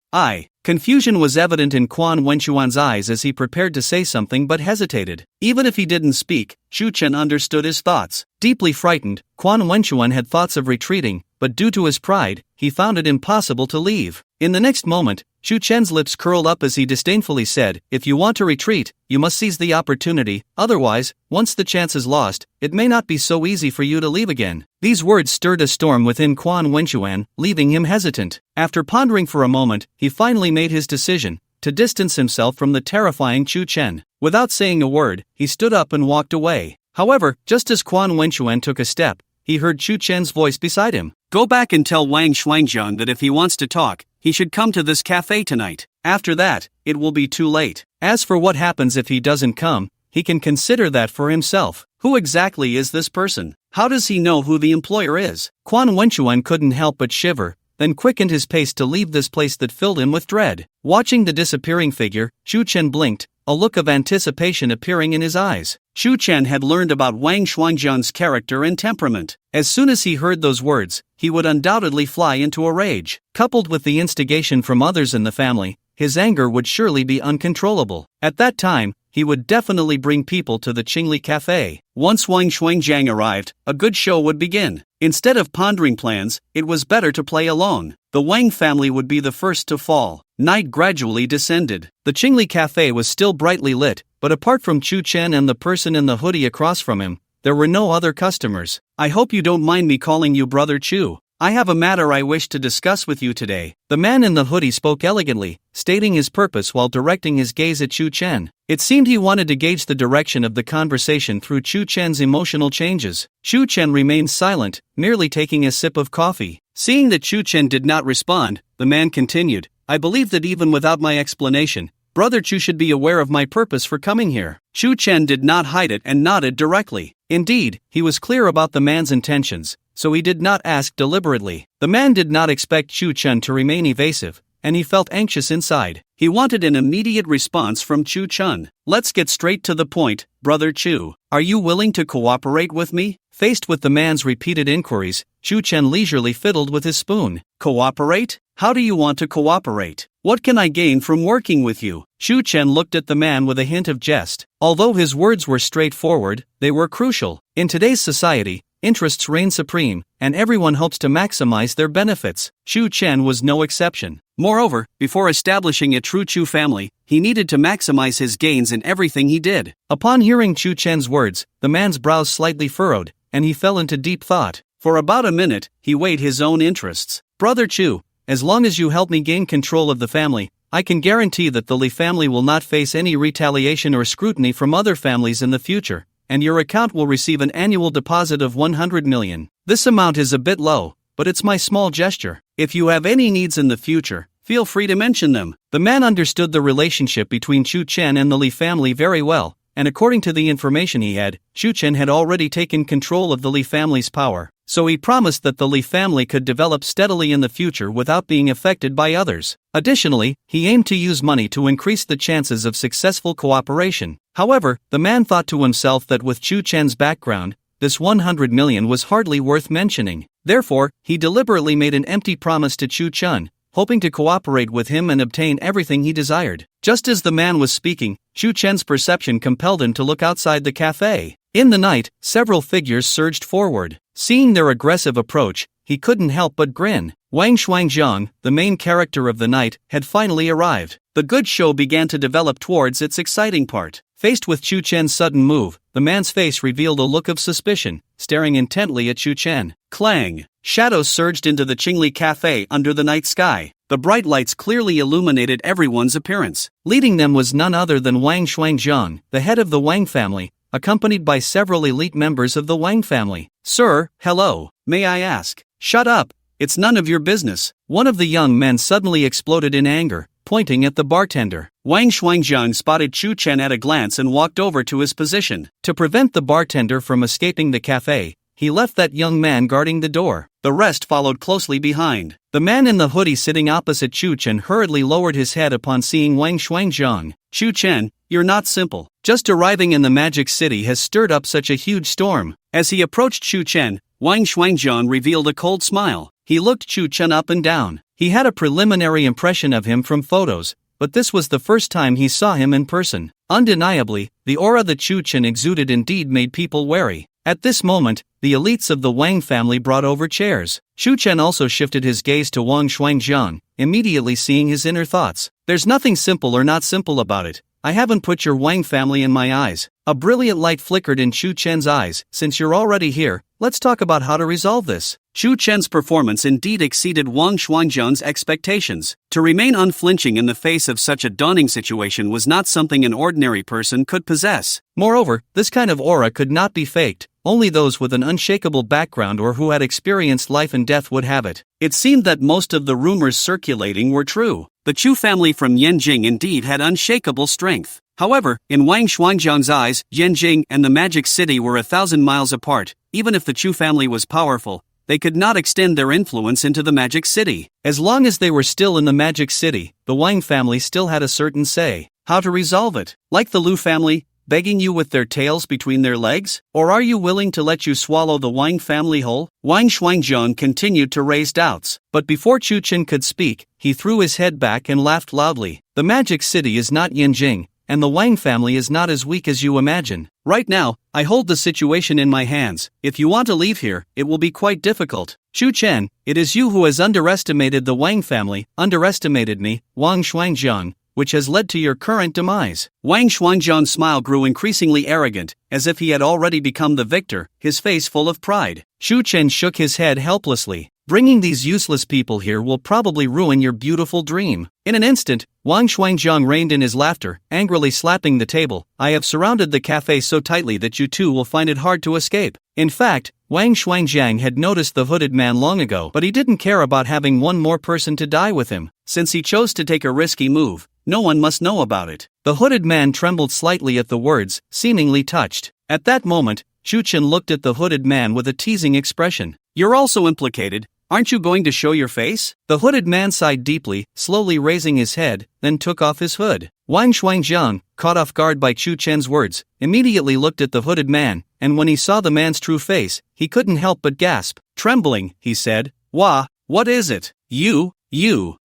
Confusion was evident in Quan Wenchuan's eyes as he prepared to say something but hesitated. Even if he didn't speak, Chu Chen understood his thoughts. Deeply frightened, Quan Wenchuan had thoughts of retreating, but due to his pride, he found it impossible to leave. In the next moment, Chu Chen's lips curled up as he disdainfully said, "If you want to retreat, you must seize the opportunity, otherwise, once the chance is lost, it may not be so easy for you to leave again." These words stirred a storm within Quan Wenchuan, leaving him hesitant. After pondering for a moment, he finally made his decision, to distance himself from the terrifying Chu Chen. Without saying a word, he stood up and walked away. However, just as Quan Wenchuan took a step, he heard Chu Chen's voice beside him. "Go back and tell Wang Shuangjiang that if he wants to talk, he should come to this cafe tonight. After that, it will be too late. As for what happens if he doesn't come, he can consider that for himself. Who exactly is this person? How does he know who the employer is?" Quan Wenchuan couldn't help but shiver, then quickened his pace to leave this place that filled him with dread. Watching the disappearing figure, Chu Chen blinked, a look of anticipation appearing in his eyes. Chu Chen had learned about Wang Shuangjiang's character and temperament. As soon as he heard those words, he would undoubtedly fly into a rage. Coupled with the instigation from others in the family, his anger would surely be uncontrollable. At that time, he would definitely bring people to the Qingli Cafe. Once Wang Shuangjiang arrived, a good show would begin. Instead of pondering plans, it was better to play along. The Wang family would be the first to fall. Night gradually descended. The Qingli Cafe was still brightly lit, but apart from Chu Chen and the person in the hoodie across from him, there were no other customers. "I hope you don't mind me calling you Brother Chu. I have a matter I wish to discuss with you today." The man in the hoodie spoke elegantly, stating his purpose while directing his gaze at Chu Chen. It seemed he wanted to gauge the direction of the conversation through Chu Chen's emotional changes. Chu Chen remained silent, merely taking a sip of coffee. Seeing that Chu Chen did not respond, the man continued, "I believe that even without my explanation, Brother Chu should be aware of my purpose for coming here." Chu Chen did not hide it and nodded directly. Indeed, he was clear about the man's intentions, so he did not ask deliberately. The man did not expect Chu Chen to remain evasive, and he felt anxious inside. He wanted an immediate response from Chu Chen. "Let's get straight to the point, Brother Chu. Are you willing to cooperate with me?" Faced with the man's repeated inquiries, Chu Chen leisurely fiddled with his spoon. "Cooperate? How do you want to cooperate? What can I gain from working with you?" Chu Chen looked at the man with a hint of jest. Although his words were straightforward, they were crucial. In today's society, interests reign supreme, and everyone hopes to maximize their benefits. Chu Chen was no exception. Moreover, before establishing a true Chu family, he needed to maximize his gains in everything he did. Upon hearing Chu Chen's words, the man's brows slightly furrowed, and he fell into deep thought. For about a minute, he weighed his own interests. "Brother Chu, as long as you help me gain control of the family, I can guarantee that the Li family will not face any retaliation or scrutiny from other families in the future, and your account will receive an annual deposit of 100 million. This amount is a bit low, but it's my small gesture. If you have any needs in the future, feel free to mention them." The man understood the relationship between Chu Chen and the Li family very well, and according to the information he had, Chu Chen had already taken control of the Li family's power, so he promised that the Li family could develop steadily in the future without being affected by others. Additionally, he aimed to use money to increase the chances of successful cooperation. However, the man thought to himself that with Chu Chen's background, this 100 million was hardly worth mentioning. Therefore, he deliberately made an empty promise to Chu Chen, hoping to cooperate with him and obtain everything he desired. Just as the man was speaking, Chu Chen's perception compelled him to look outside the cafe. In the night, several figures surged forward. Seeing their aggressive approach, he couldn't help but grin. Wang Shuangjiang, the main character of the night, had finally arrived. The good show began to develop towards its exciting part. Faced with Chu Chen's sudden move, the man's face revealed a look of suspicion, staring intently at Chu Chen. Clang! Shadows surged into the Qingli Cafe under the night sky. The bright lights clearly illuminated everyone's appearance. Leading them was none other than Wang Shuangjiang, the head of the Wang family, accompanied by several elite members of the Wang family. "Sir, hello. May I ask?" "Shut up. It's none of your business." One of the young men suddenly exploded in anger, pointing at the bartender. Wang Shuangjiang spotted Chu Chen at a glance and walked over to his position. To prevent the bartender from escaping the cafe, he left that young man guarding the door. The rest followed closely behind. The man in the hoodie sitting opposite Chu Chen hurriedly lowered his head upon seeing Wang Shuangjiang. "Chu Chen, you're not simple. Just arriving in the Magic City has stirred up such a huge storm." As he approached Chu Chen, Wang Shuangjiang revealed a cold smile. He looked Chu Chen up and down. He had a preliminary impression of him from photos, but this was the first time he saw him in person. Undeniably, the aura that Chu Chen exuded indeed made people wary. At this moment, the elites of the Wang family brought over chairs. Chu Chen also shifted his gaze to Wang Shuangjiang, immediately seeing his inner thoughts. "There's nothing simple or not simple about it. I haven't put your Wang family in my eyes." A brilliant light flickered in Chu Chen's eyes. "Since you're already here, let's talk about how to resolve this." Chu Chen's performance indeed exceeded Wang Shuangjiang's expectations. To remain unflinching in the face of such a daunting situation was not something an ordinary person could possess. Moreover, this kind of aura could not be faked. Only those with an unshakable background or who had experienced life and death would have it. It seemed that most of the rumors circulating were true. The Chu family from Yanjing indeed had unshakable strength. However, in Wang Shuangjiang's eyes, Yanjing and the Magic City were 1,000 miles apart. Even if the Chu family was powerful, they could not extend their influence into the Magic City. As long as they were still in the Magic City, the Wang family still had a certain say. How to resolve it? Like the Lu family, begging you with their tails between their legs? Or are you willing to let you swallow the Wang family whole? Wang Shuangjiang continued to raise doubts. But before Chu Chen could speak, he threw his head back and laughed loudly. The Magic City is not Yanjing, and the Wang family is not as weak as you imagine. Right now, I hold the situation in my hands. If you want to leave here, it will be quite difficult. Chu Chen, it is you who has underestimated the Wang family, underestimated me, Wang Shuangjiang, which has led to your current demise. Wang Shuangjiang's smile grew increasingly arrogant, as if he had already become the victor, his face full of pride. Chu Chen shook his head helplessly. Bringing these useless people here will probably ruin your beautiful dream. In an instant, Wang Shuangjiang reined in his laughter, angrily slapping the table. I have surrounded the cafe so tightly that you too will find it hard to escape. In fact, Wang Shuangjiang had noticed the hooded man long ago, but he didn't care about having one more person to die with him. Since he chose to take a risky move, no one must know about it. The hooded man trembled slightly at the words, seemingly touched. At that moment, Chen looked at the hooded man with a teasing expression. "You're also implicated. Aren't you going to show your face?" The hooded man sighed deeply, slowly raising his head, then took off his hood. Wang Shuangjiang, caught off guard by Chen's words, immediately looked at the hooded man, and when he saw the man's true face, he couldn't help but gasp. Trembling, he said, What is it? You.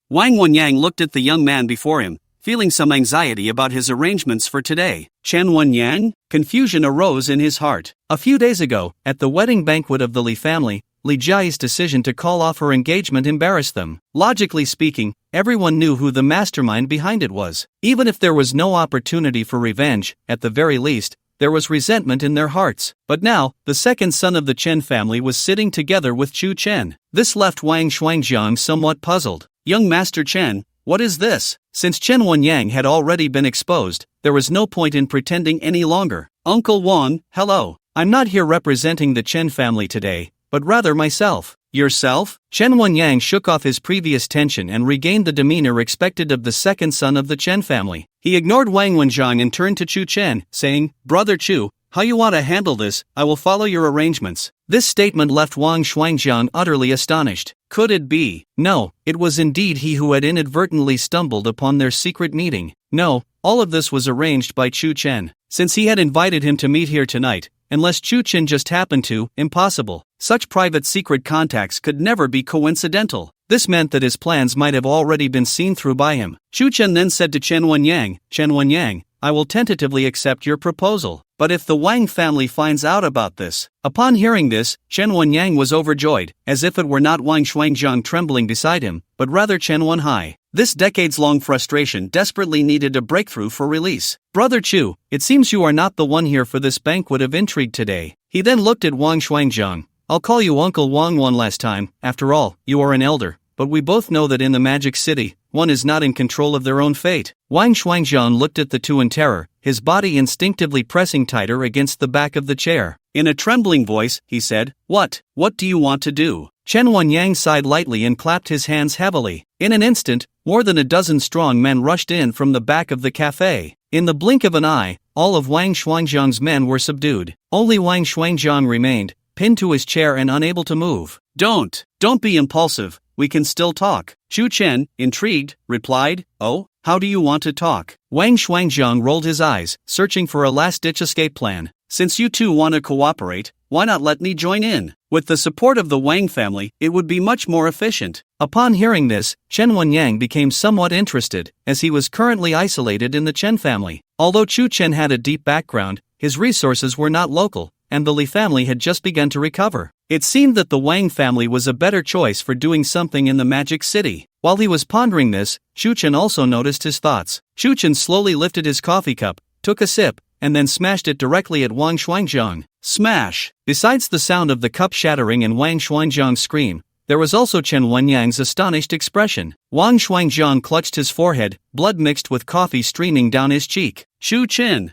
Wang Wenyang looked at the young man before him, feeling some anxiety about his arrangements for today. Chen Wenyang? Confusion arose in his heart. A few days ago, at the wedding banquet of the Li family, Li Jia's decision to call off her engagement embarrassed them. Logically speaking, everyone knew who the mastermind behind it was. Even if there was no opportunity for revenge, at the very least, there was resentment in their hearts. But now, the second son of the Chen family was sitting together with Chen. This left Wang Shuangjiang somewhat puzzled. "Young Master Chen, what is this?" Since Chen Wenyang had already been exposed, there was no point in pretending any longer. "Uncle Wang, hello. I'm not here representing the Chen family today, but rather myself." "Yourself?" Chen Wenyang shook off his previous tension and regained the demeanor expected of the second son of the Chen family. He ignored Wang Wenjiang and turned to Chen, saying, "Brother Chu, how you want to handle this? I will follow your arrangements." This statement left Wang Shuangjiang utterly astonished. Could it be? No, it was indeed he who had inadvertently stumbled upon their secret meeting. No, all of this was arranged by Chen. Since he had invited him to meet here tonight, unless Chen just happened to, impossible. Such private secret contacts could never be coincidental. This meant that his plans might have already been seen through by him. Chen then said to Chen Wenyang, "I will tentatively accept your proposal. But if the Wang family finds out about this..." Upon hearing this, Chen Wenyang was overjoyed, as if it were not Wang Shuangjiang trembling beside him, but rather Chen Wenhai. This decades-long frustration desperately needed a breakthrough for release. "Brother Chu, it seems you are not the one here for this banquet of intrigue today." He then looked at Wang Shuangjiang. "I'll call you Uncle Wang one last time. After all, you are an elder, but we both know that in the Magic City, one is not in control of their own fate." Wang Shuangjiang looked at the two in terror, his body instinctively pressing tighter against the back of the chair. In a trembling voice, he said, What do you want to do?" Chen Wenyang sighed lightly and clapped his hands heavily. In an instant, more than a dozen strong men rushed in from the back of the cafe. In the blink of an eye, all of Wang Shuangjiang's men were subdued. Only Wang Shuangjiang remained, pinned to his chair and unable to move. Don't be impulsive, we can still talk." Chen, intrigued, replied, "Oh, how do you want to talk?" Wang Shuangjiang rolled his eyes, searching for a last-ditch escape plan. "Since you two want to cooperate, why not let me join in? With the support of the Wang family, it would be much more efficient." Upon hearing this, Chen Wenyang became somewhat interested, as he was currently isolated in the Chen family. Although Chen had a deep background, his resources were not local, and the Li family had just begun to recover. It seemed that the Wang family was a better choice for doing something in the Magic City. While he was pondering this, Chen also noticed his thoughts. Chen slowly lifted his coffee cup, took a sip, and then smashed it directly at Wang Shuangjiang. Smash! Besides the sound of the cup shattering and Wang Shuangjiang's scream, there was also Chen Wenyang's astonished expression. Wang Shuangjiang clutched his forehead, blood mixed with coffee streaming down his cheek. Chen,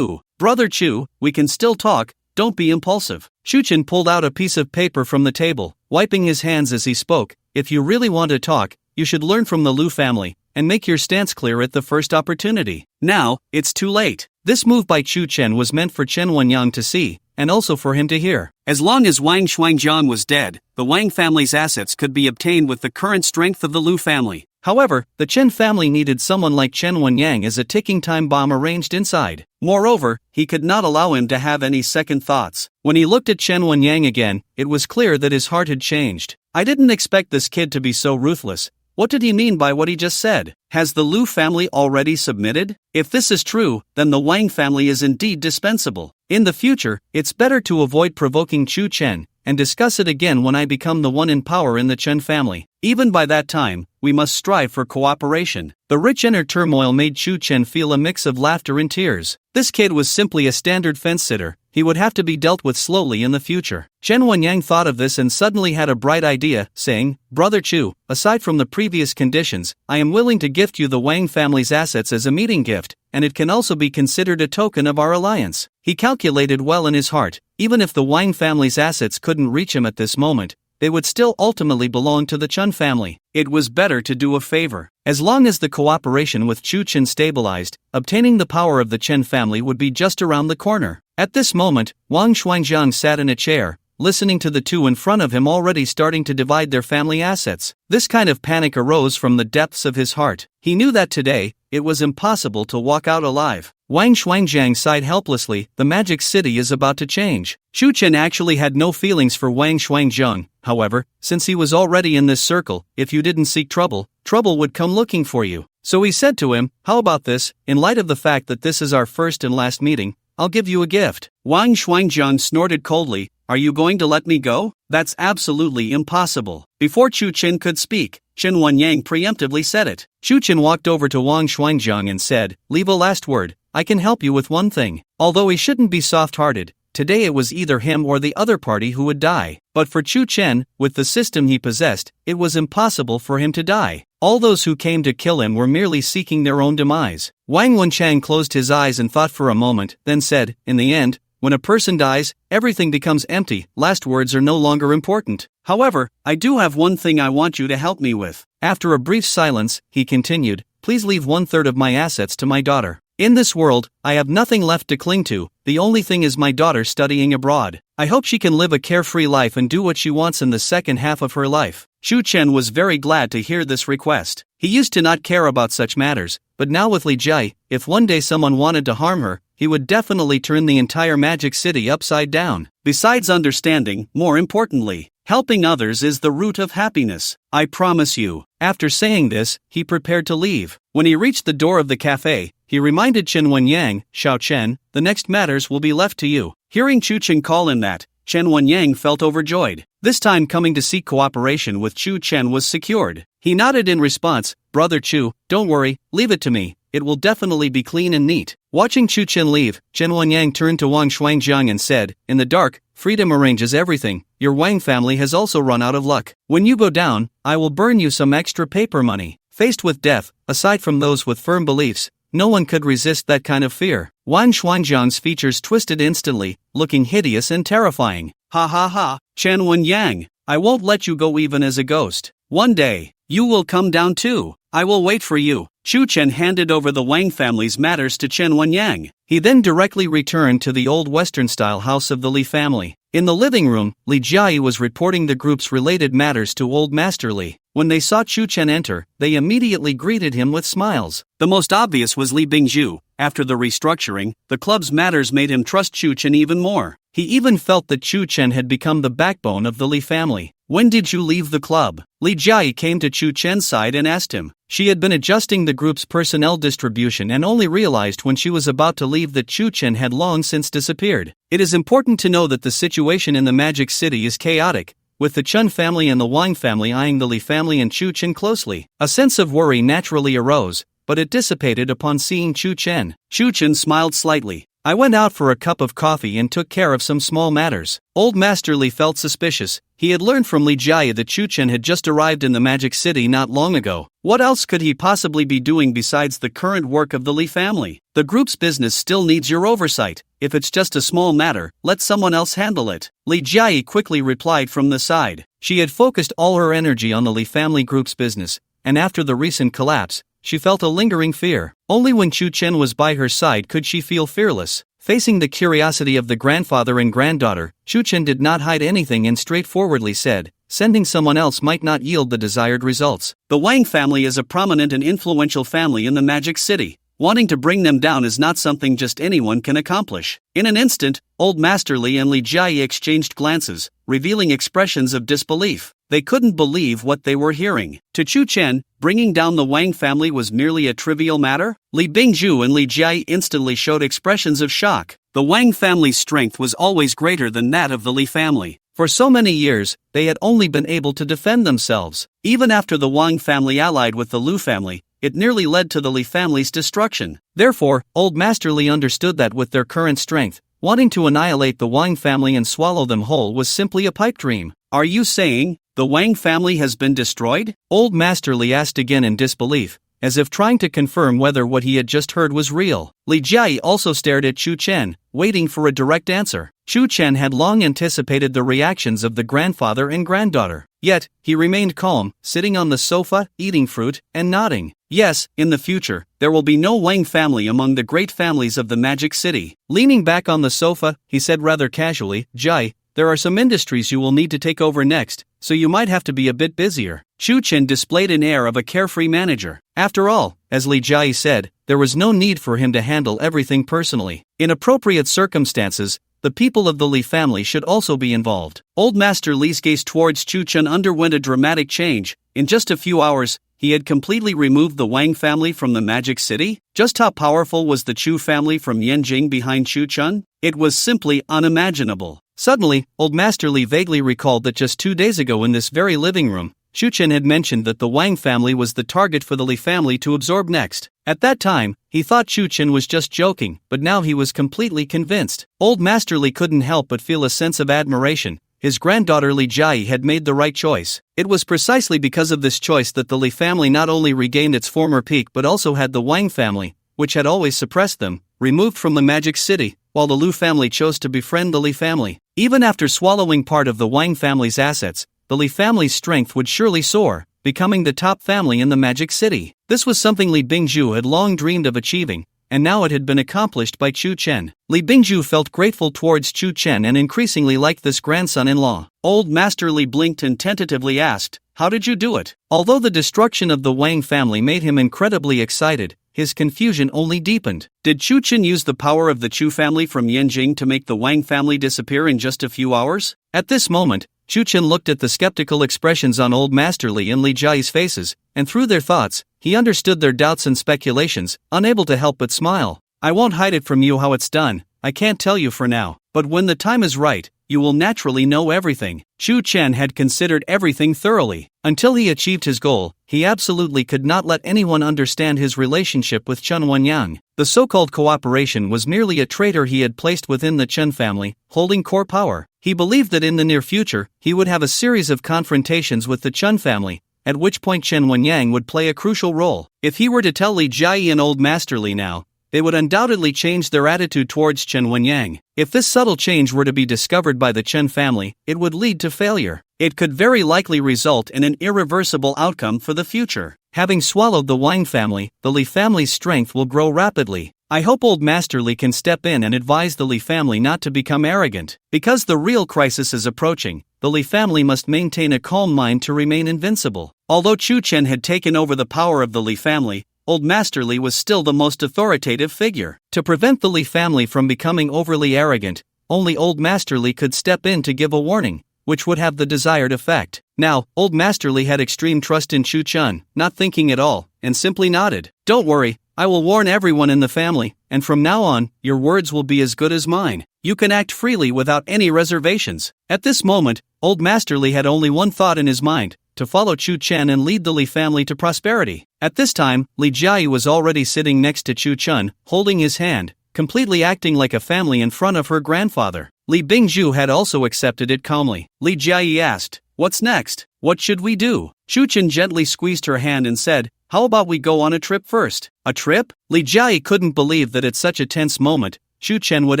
Brother Chu, we can still talk, don't be impulsive." Chen pulled out a piece of paper from the table, wiping his hands as he spoke. "If you really want to talk, you should learn from the Lu family, and make your stance clear at the first opportunity. Now, it's too late." This move by Chen was meant for Chen Wenyang to see, and also for him to hear. As long as Wang Shuangjiang was dead, the Wang family's assets could be obtained with the current strength of the Lu family. However, the Chen family needed someone like Chen Wenyang as a ticking time bomb arranged inside. Moreover, he could not allow him to have any second thoughts. When he looked at Chen Wenyang again, it was clear that his heart had changed. "I didn't expect this kid to be so ruthless. What did he mean by what he just said? Has the Lu family already submitted? If this is true, then the Wang family is indeed dispensable. In the future, it's better to avoid provoking Chen, and discuss it again when I become the one in power in the Chen family. Even by that time, we must strive for cooperation." The rich inner turmoil made Chen feel a mix of laughter and tears. This kid was simply a standard fence-sitter. He would have to be dealt with slowly in the future. Chen Wenyang thought of this and suddenly had a bright idea, saying, "Brother Chu, aside from the previous conditions, I am willing to gift you the Wang family's assets as a meeting gift, and it can also be considered a token of our alliance." He calculated well in his heart, even if the Wang family's assets couldn't reach him at this moment, they would still ultimately belong to the Chen family. It was better to do a favor. As long as the cooperation with Chen stabilized, obtaining the power of the Chen family would be just around the corner. At this moment, Wang Xuanjiang sat in a chair, listening to the two in front of him already starting to divide their family assets. This kind of panic arose from the depths of his heart. He knew that today, it was impossible to walk out alive. Wang Xuanjiang sighed helplessly. The magic city is about to change. Chen actually had no feelings for Wang Xuanjiang, however, since he was already in this circle, if you didn't seek trouble, trouble would come looking for you. So he said to him, how about this, in light of the fact that this is our first and last meeting, I'll give you a gift. Wang Xuanjiang snorted coldly, are you going to let me go? That's absolutely impossible. Before Chen could speak, Chen Wenyang preemptively said it. Chen walked over to Wang Xuanjiang and said, leave a last word, I can help you with one thing. Although he shouldn't be soft-hearted, today it was either him or the other party who would die. But for Chen, with the system he possessed, it was impossible for him to die. All those who came to kill him were merely seeking their own demise. Wang Wenchang closed his eyes and thought for a moment, then said, in the end, when a person dies, everything becomes empty, last words are no longer important. However, I do have one thing I want you to help me with. After a brief silence, he continued, please leave 1/3 of my assets to my daughter. In this world, I have nothing left to cling to, the only thing is my daughter studying abroad. I hope she can live a carefree life and do what she wants in the second half of her life. Chen was very glad to hear this request. He used to not care about such matters, but now with Li Jie, if one day someone wanted to harm her, he would definitely turn the entire magic city upside down. Besides understanding, more importantly, helping others is the root of happiness. I promise you. After saying this, he prepared to leave. When he reached the door of the cafe, he reminded Chen Wenyang, Xiao Chen, the next matters will be left to you. Hearing Chen call him that, Chen Wenyang felt overjoyed. This time coming to seek cooperation with Chen was secured. He nodded in response, Brother Chu, don't worry, leave it to me, it will definitely be clean and neat. Watching Chen leave, Chen Wenyang turned to Wang Xuanjiang and said, in the dark, freedom arranges everything, your Wang family has also run out of luck. When you go down, I will burn you some extra paper money. Faced with death, aside from those with firm beliefs, no one could resist that kind of fear. Wang Xuanjiang's features twisted instantly, looking hideous and terrifying. Ha ha ha, Chen Wenyang, I won't let you go even as a ghost. One day, you will come down too. I will wait for you. Chen handed over the Wang family's matters to Chen Wenyang. He then directly returned to the old Western-style house of the Li family. In the living room, Li Jie was reporting the group's related matters to Old Master Li. When they saw Chen enter, they immediately greeted him with smiles. The most obvious was Li Bingzhu. After the restructuring, the club's matters made him trust Chen even more. He even felt that Chen had become the backbone of the Li family. When did you leave the club? Li Jie came to Chen's side and asked him. She had been adjusting the group's personnel distribution and only realized when she was about to leave that Chen had long since disappeared. It is important to know that the situation in the Magic City is chaotic, with the Chen family and the Wang family eyeing the Li family and Chen closely. A sense of worry naturally arose, but it dissipated upon seeing Chen. Chen smiled slightly. I went out for a cup of coffee and took care of some small matters. Old Master Li felt suspicious. He had learned from Li Jie that Chen had just arrived in the Magic City not long ago. What else could he possibly be doing besides the current work of the Li family? The group's business still needs your oversight. If it's just a small matter, let someone else handle it. Li Jie quickly replied from the side. She had focused all her energy on the Li family group's business, and after the recent collapse, she felt a lingering fear. Only when Chen was by her side could she feel fearless. Facing the curiosity of the grandfather and granddaughter, Chen did not hide anything and straightforwardly said, sending someone else might not yield the desired results. The Wang family is a prominent and influential family in the Magic City. Wanting to bring them down is not something just anyone can accomplish. In an instant, Old Master Li and Li Jie exchanged glances, revealing expressions of disbelief. They couldn't believe what they were hearing. To Chen, bringing down the Wang family was merely a trivial matter? Li Bingzhu and Li Jie instantly showed expressions of shock. The Wang family's strength was always greater than that of the Li family. For so many years, they had only been able to defend themselves. Even after the Wang family allied with the Lu family, it nearly led to the Li family's destruction. Therefore, Old Master Li understood that with their current strength, wanting to annihilate the Wang family and swallow them whole was simply a pipe dream. Are you saying the Wang family has been destroyed? Old Master Li asked again in disbelief, as if trying to confirm whether what he had just heard was real. Li Jie also stared at Chen, waiting for a direct answer. Chen had long anticipated the reactions of the grandfather and granddaughter. Yet, he remained calm, sitting on the sofa, eating fruit, and nodding. Yes, in the future, there will be no Wang family among the great families of the Magic City. Leaning back on the sofa, he said rather casually, Jai, there are some industries you will need to take over next, so you might have to be a bit busier. Chen displayed an air of a carefree manager. After all, as Li Jai said, there was no need for him to handle everything personally. In appropriate circumstances, the people of the Li family should also be involved. Old Master Li's gaze towards Chen underwent a dramatic change. In just a few hours, he had completely removed the Wang family from the Magic City? Just how powerful was the Chu family from Yanjing behind Chen? It was simply unimaginable. Suddenly, Old Master Li vaguely recalled that just 2 days ago in this very living room, Chen had mentioned that the Wang family was the target for the Li family to absorb next. At that time, he thought Chen was just joking, but now he was completely convinced. Old Master Li couldn't help but feel a sense of admiration. His granddaughter Li Jai had made the right choice. It was precisely because of this choice that the Li family not only regained its former peak but also had the Wang family, which had always suppressed them, removed from the Magic City, while the Lu family chose to befriend the Li family. Even after swallowing part of the Wang family's assets, the Li family's strength would surely soar, becoming the top family in the Magic City. This was something Li Bingju had long dreamed of achieving, and now it had been accomplished by Chen. Li Bingju felt grateful towards Chen and increasingly liked this grandson-in-law. Old Master Li blinked and tentatively asked, how did you do it? Although the destruction of the Wang family made him incredibly excited, his confusion only deepened. Did Chen use the power of the Chu family from Yanjing to make the Wang family disappear in just a few hours? At this moment, Chen looked at the skeptical expressions on Old Master Li and Li Jai's faces, and through their thoughts, he understood their doubts and speculations, unable to help but smile. I won't hide it from you how it's done, I can't tell you for now, but when the time is right, you will naturally know everything. Chen had considered everything thoroughly. Until he achieved his goal, he absolutely could not let anyone understand his relationship with Chen Wenyang. The so-called cooperation was merely a traitor he had placed within the Chen family, holding core power. He believed that in the near future, he would have a series of confrontations with the Chen family, at which point Chen Wenyang would play a crucial role. If he were to tell Li Jai and Old Master Li now, they would undoubtedly change their attitude towards Chen Wenyang. If this subtle change were to be discovered by the Chen family, it would lead to failure. It could very likely result in an irreversible outcome for the future. Having swallowed the Wang family, the Li family's strength will grow rapidly. I hope Old Master Li can step in and advise the Li family not to become arrogant. Because the real crisis is approaching, the Li family must maintain a calm mind to remain invincible. Although Chen had taken over the power of the Li family, Old Master Li was still the most authoritative figure. To prevent the Li family from becoming overly arrogant, only Old Master Li could step in to give a warning, which would have the desired effect. Now, Old Master Li had extreme trust in Chen, not thinking at all, and simply nodded. Don't worry, I will warn everyone in the family, and from now on, your words will be as good as mine. You can act freely without any reservations. At this moment, Old Master Li had only one thought in his mind, to follow Chen and lead the Li family to prosperity. At this time, Li Jai was already sitting next to Chen, holding his hand, completely acting like a family in front of her grandfather. Li Bingju had also accepted it calmly. Li Jai asked, what's next? What should we do? Chen gently squeezed her hand and said, how about we go on a trip first? A trip? Li Jai couldn't believe that at such a tense moment, Chen would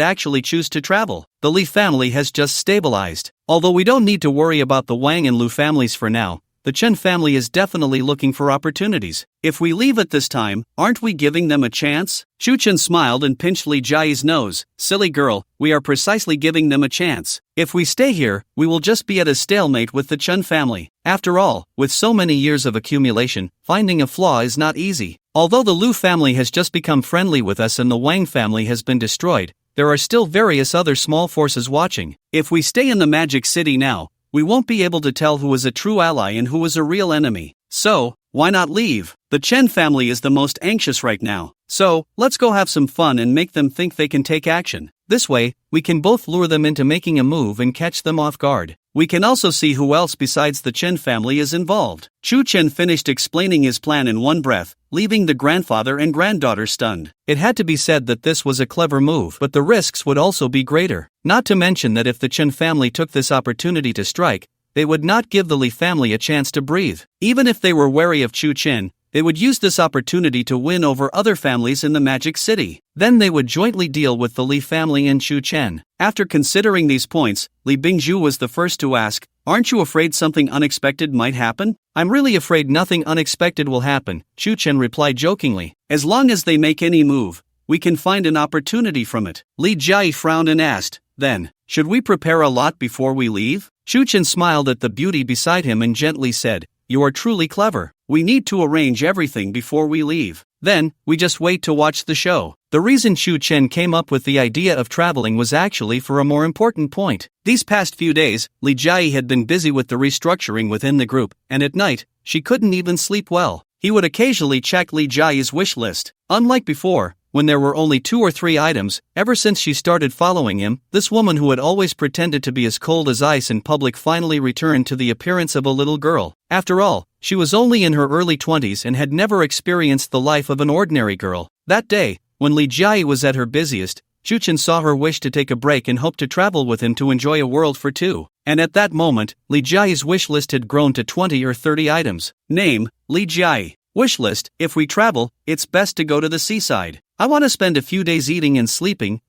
actually choose to travel. The Li family has just stabilized. Although we don't need to worry about the Wang and Lu families for now, the Chen family is definitely looking for opportunities. If we leave at this time, aren't we giving them a chance? Chen smiled and pinched Li Jai's nose. Silly girl, we are precisely giving them a chance. If we stay here, we will just be at a stalemate with the Chen family. After all, with so many years of accumulation, finding a flaw is not easy. Although the Lu family has just become friendly with us and the Wang family has been destroyed, there are still various other small forces watching. If we stay in the Magic City now, we won't be able to tell who is a true ally and who is a real enemy. So, why not leave? The Chen family is the most anxious right now. So, let's go have some fun and make them think they can take action. This way, we can both lure them into making a move and catch them off guard. We can also see who else besides the Chen family is involved. Chen finished explaining his plan in one breath, leaving the grandfather and granddaughter stunned. It had to be said that this was a clever move, but the risks would also be greater. Not to mention that if the Chen family took this opportunity to strike, they would not give the Li family a chance to breathe. Even if they were wary of Chen, They would use this opportunity to win over other families in the Magic City. Then they would jointly deal with the Li family and Chu Chen. After considering these points, Li Bingzhu was the first to ask, "Aren't you afraid something unexpected might happen?" "I'm really afraid nothing unexpected will happen," Chu Chen replied jokingly. "As long as they make any move, we can find an opportunity from it." Li Jiayi frowned and asked, "Then, should we prepare a lot before we leave?" Chu Chen smiled at the beauty beside him and gently said, "You are truly clever. We need to arrange everything before we leave. Then, we just wait to watch the show." The reason Chu Chen came up with the idea of traveling was actually for a more important point. These past few days, Li Jiayi had been busy with the restructuring within the group, and at night, she couldn't even sleep well. He would occasionally check Li Jiayi's wish list. Unlike before, when there were only 2 or 3 items, ever since she started following him, this woman who had always pretended to be as cold as ice in public finally returned to the appearance of a little girl. After all, she was only in her early 20s and had never experienced the life of an ordinary girl. That day, when Li Jiayi was at her busiest, Chu Chen saw her wish to take a break and hoped to travel with him to enjoy a world for two. And at that moment, Li Jiayi's wish list had grown to 20 or 30 items. Name, Li Jiayi. Wish list: if we travel, it's best to go to the seaside. I want to spend a few days eating and sleeping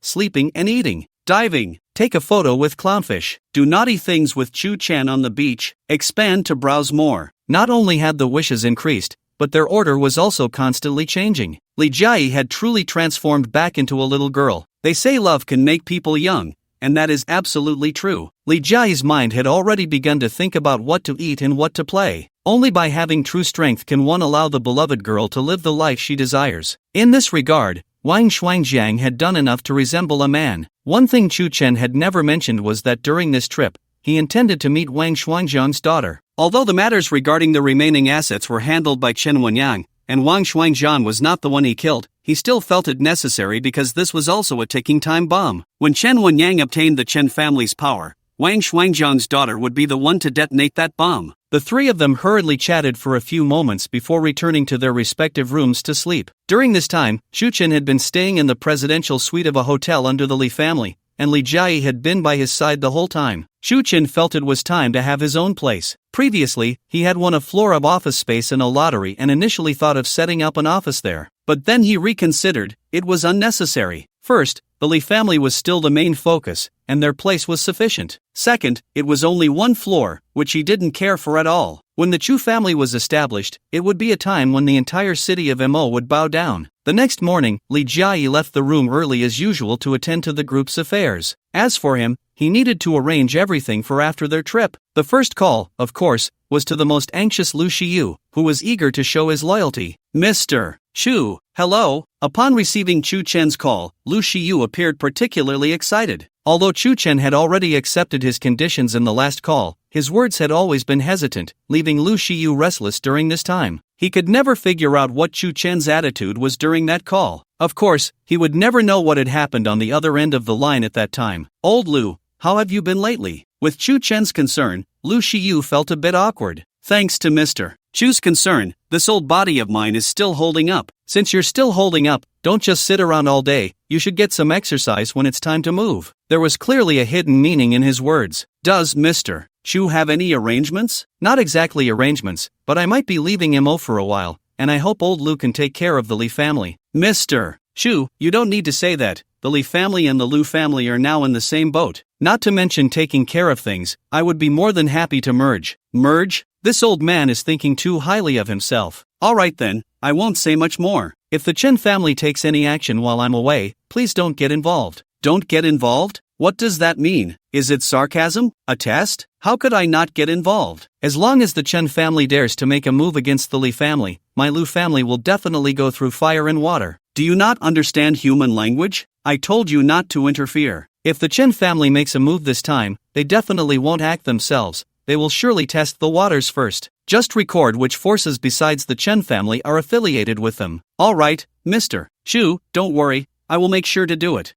and eating. Diving. Take a photo with clownfish. Do naughty things with Chu Chen on the beach. Expand to browse more. Not only had the wishes increased, but their order was also constantly changing. Li Jiayi had truly transformed back into a little girl. They say love can make people young, and that is absolutely true. Li Jiayi's mind had already begun to think about what to eat and what to play. Only by having true strength can one allow the beloved girl to live the life she desires. In this regard, Wang Shuangjiang had done enough to resemble a man. One thing Chu Chen had never mentioned was that during this trip, he intended to meet Wang Shuangjiang's daughter. Although the matters regarding the remaining assets were handled by Chen Wenyang, and Wang Shuangjiang was not the one he killed, he still felt it necessary because this was also a ticking time bomb. When Chen Wenyang obtained the Chen family's power, Wang Shuangjiang's daughter would be the one to detonate that bomb. The three of them hurriedly chatted for a few moments before returning to their respective rooms to sleep. During this time, Chu Chen had been staying in the presidential suite of a hotel under the Li family, and Li Jiayi had been by his side the whole time. Chu Chen felt it was time to have his own place. Previously, he had won a floor of office space in a lottery and initially thought of setting up an office there. But then he reconsidered, it was unnecessary. First, the Li family was still the main focus, and their place was sufficient. Second, it was only one floor, which he didn't care for at all. When the Chu family was established, it would be a time when the entire city of Mo would bow down. The next morning, Li Jiayi left the room early as usual to attend to the group's affairs. As for him, he needed to arrange everything for after their trip. The first call, of course, was to the most anxious Lu Shiyu, who was eager to show his loyalty. "Mr. Chu, hello." Upon receiving Chu Chen's call, Lu Shiyu appeared particularly excited. Although Chu Chen had already accepted his conditions in the last call, his words had always been hesitant, leaving Lu Shiyu restless during this time. He could never figure out what Chu Chen's attitude was during that call. Of course, he would never know what had happened on the other end of the line at that time. "Old Lu, how have you been lately?" With Chu Chen's concern, Lu Shiyu felt a bit awkward. "Thanks to Mr. Chu's concern, this old body of mine is still holding up." "Since you're still holding up, don't just sit around all day, you should get some exercise when it's time to move." There was clearly a hidden meaning in his words. "Does Mr. Chu have any arrangements?" "Not exactly arrangements, but I might be leaving Mo for a while, and I hope old Lu can take care of the Li family." "Mr. Chu, you don't need to say that. The Li family and the Lu family are now in the same boat. Not to mention taking care of things, I would be more than happy to merge." "Merge? This old man is thinking too highly of himself." "Alright then, I won't say much more. If the Chen family takes any action while I'm away, please don't get involved." "Don't get involved? What does that mean? Is it sarcasm? A test? How could I not get involved?" "As long as the Chen family dares to make a move against the Li family, my Lu family will definitely go through fire and water." "Do you not understand human language? I told you not to interfere." "If the Chen family makes a move this time, they definitely won't act themselves. They will surely test the waters first. Just record which forces besides the Chen family are affiliated with them." "Alright, Mr. Chu, don't worry, I will make sure to do it."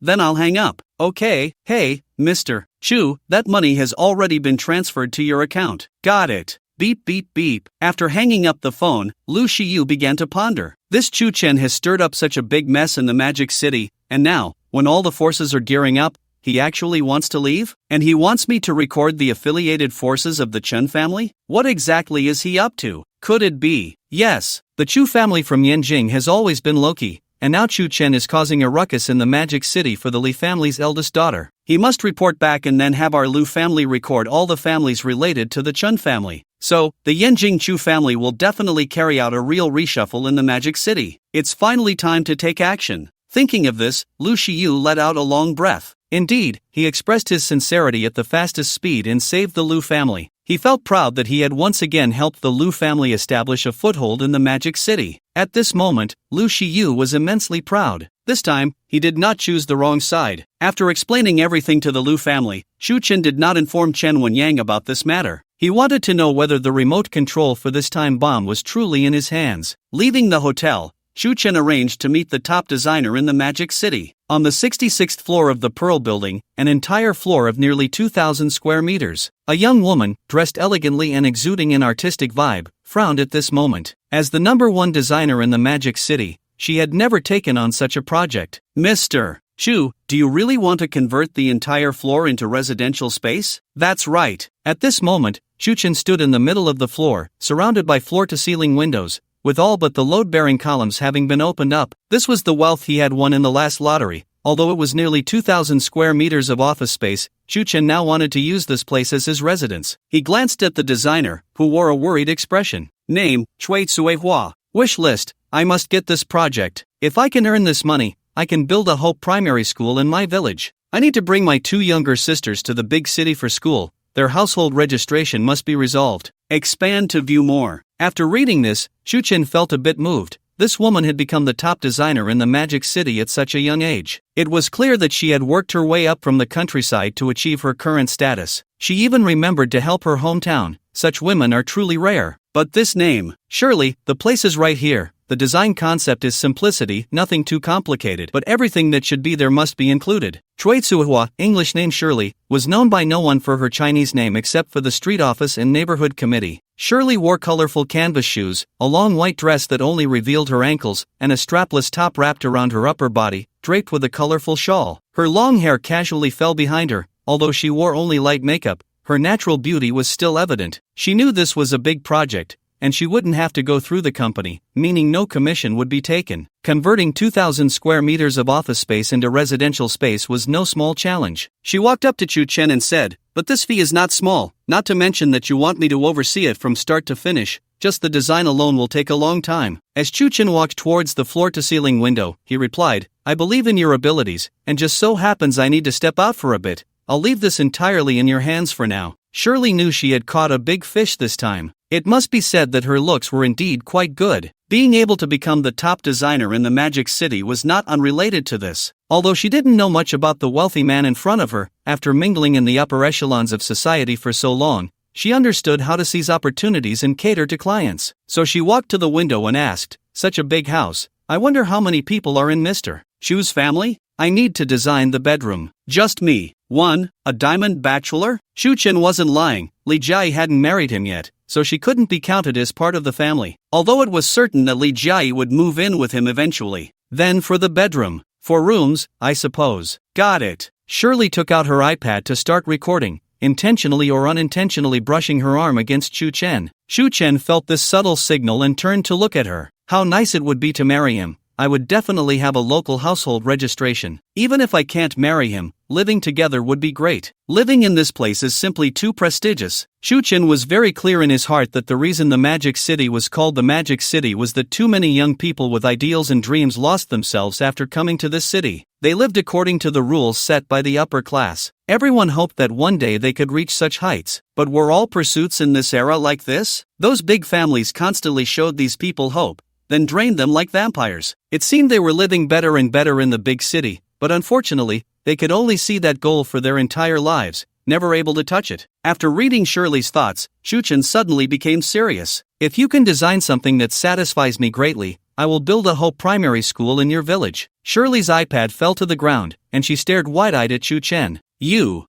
Then I'll hang up." "Okay, hey, Mr. Chu, that money has already been transferred to your account." "Got it." Beep beep beep. After hanging up the phone, Lu Shiyu began to ponder. This Chu Chen has stirred up such a big mess in the Magic City, and now, when all the forces are gearing up, he actually wants to leave? And he wants me to record the affiliated forces of the Chen family? What exactly is he up to? Could it be? Yes, the Chu family from Yanjing has always been low-key, and now Chu Chen is causing a ruckus in the Magic City for the Li family's eldest daughter. He must report back and then have our Lu family record all the families related to the Chen family. So, the Yanjing Chu family will definitely carry out a real reshuffle in the Magic City. It's finally time to take action. Thinking of this, Lu Shiyu let out a long breath. Indeed, he expressed his sincerity at the fastest speed and saved the Lu family. He felt proud that he had once again helped the Lu family establish a foothold in the Magic City. At this moment, Lu Shiyu was immensely proud. This time, he did not choose the wrong side. After explaining everything to the Lu family, Shu Chen did not inform Chen Wenyang about this matter. He wanted to know whether the remote control for this time bomb was truly in his hands. Leaving the hotel, Shu Chen arranged to meet the top designer in the Magic City. On the 66th floor of the Pearl Building, an entire floor of nearly 2,000 square meters, a young woman, dressed elegantly and exuding an artistic vibe, frowned at this moment. As the #1 designer in the Magic City, she had never taken on such a project. Mr. Shu, do you really want to convert the entire floor into residential space? That's right. At this moment, Shu Chen stood in the middle of the floor, surrounded by floor-to-ceiling windows, with all but the load-bearing columns having been opened up. This was the wealth he had won in the last lottery. Although it was nearly 2,000 square meters of office space, Shu Chen now wanted to use this place as his residence. He glanced at the designer, who wore a worried expression. Name, Chui Hua. Wish list, I must get this project. If I can earn this money, I can build a Hope primary school in my village. I need to bring my 2 younger sisters to the big city for school. Their household registration must be resolved. Expand to view more. After reading this, Shu Chen felt a bit moved. This woman had become the top designer in the Magic City at such a young age. It was clear that she had worked her way up from the countryside to achieve her current status. She even remembered to help her hometown. Such women are truly rare. But this name, surely, the place is right here. The design concept is simplicity, nothing too complicated, but everything that should be there must be included. Chui Tsuhua, English name Shirley, was known by no one for her Chinese name except for the street office and neighborhood committee. Shirley wore colorful canvas shoes, a long white dress that only revealed her ankles, and a strapless top wrapped around her upper body, draped with a colorful shawl. Her long hair casually fell behind her. Although she wore only light makeup, her natural beauty was still evident. She knew this was a big project, and she wouldn't have to go through the company, meaning no commission would be taken. Converting 2,000 square meters of office space into residential space was no small challenge. She walked up to Chu Chen and said, "But this fee is not small, not to mention that you want me to oversee it from start to finish. Just the design alone will take a long time." As Chu Chen walked towards the floor-to-ceiling window, he replied, "I believe in your abilities, and just so happens I need to step out for a bit. I'll leave this entirely in your hands for now." Shirley knew she had caught a big fish this time. It must be said that her looks were indeed quite good. Being able to become the top designer in the Magic City was not unrelated to this. Although she didn't know much about the wealthy man in front of her, after mingling in the upper echelons of society for so long, she understood how to seize opportunities and cater to clients. So she walked to the window and asked, "Such a big house. I wonder how many people are in Mr. Shu's family? I need to design the bedroom." "Just me. One, a diamond bachelor?" Shu Chen wasn't lying. Li Jiai hadn't married him yet, so she couldn't be counted as part of the family. Although it was certain that Li Jiai would move in with him eventually. Then for the bedroom. 4 rooms, I suppose. Got it. Shirley took out her iPad to start recording, intentionally or unintentionally brushing her arm against Shu Chen. Shu Chen felt this subtle signal and turned to look at her. How nice it would be to marry him. I would definitely have a local household registration. Even if I can't marry him, living together would be great. Living in this place is simply too prestigious. Shu Chen was very clear in his heart that the reason the Magic City was called the Magic City was that too many young people with ideals and dreams lost themselves after coming to this city. They lived according to the rules set by the upper class. Everyone hoped that one day they could reach such heights. But were all pursuits in this era like this? Those big families constantly showed these people hope, then drained them like vampires. It seemed they were living better and better in the big city, but unfortunately, they could only see that goal for their entire lives, never able to touch it. After reading Shirley's thoughts, Shu Chen suddenly became serious. "If you can design something that satisfies me greatly, I will build a Hope primary school in your village." Shirley's iPad fell to the ground, and she stared wide-eyed at Shu Chen. You,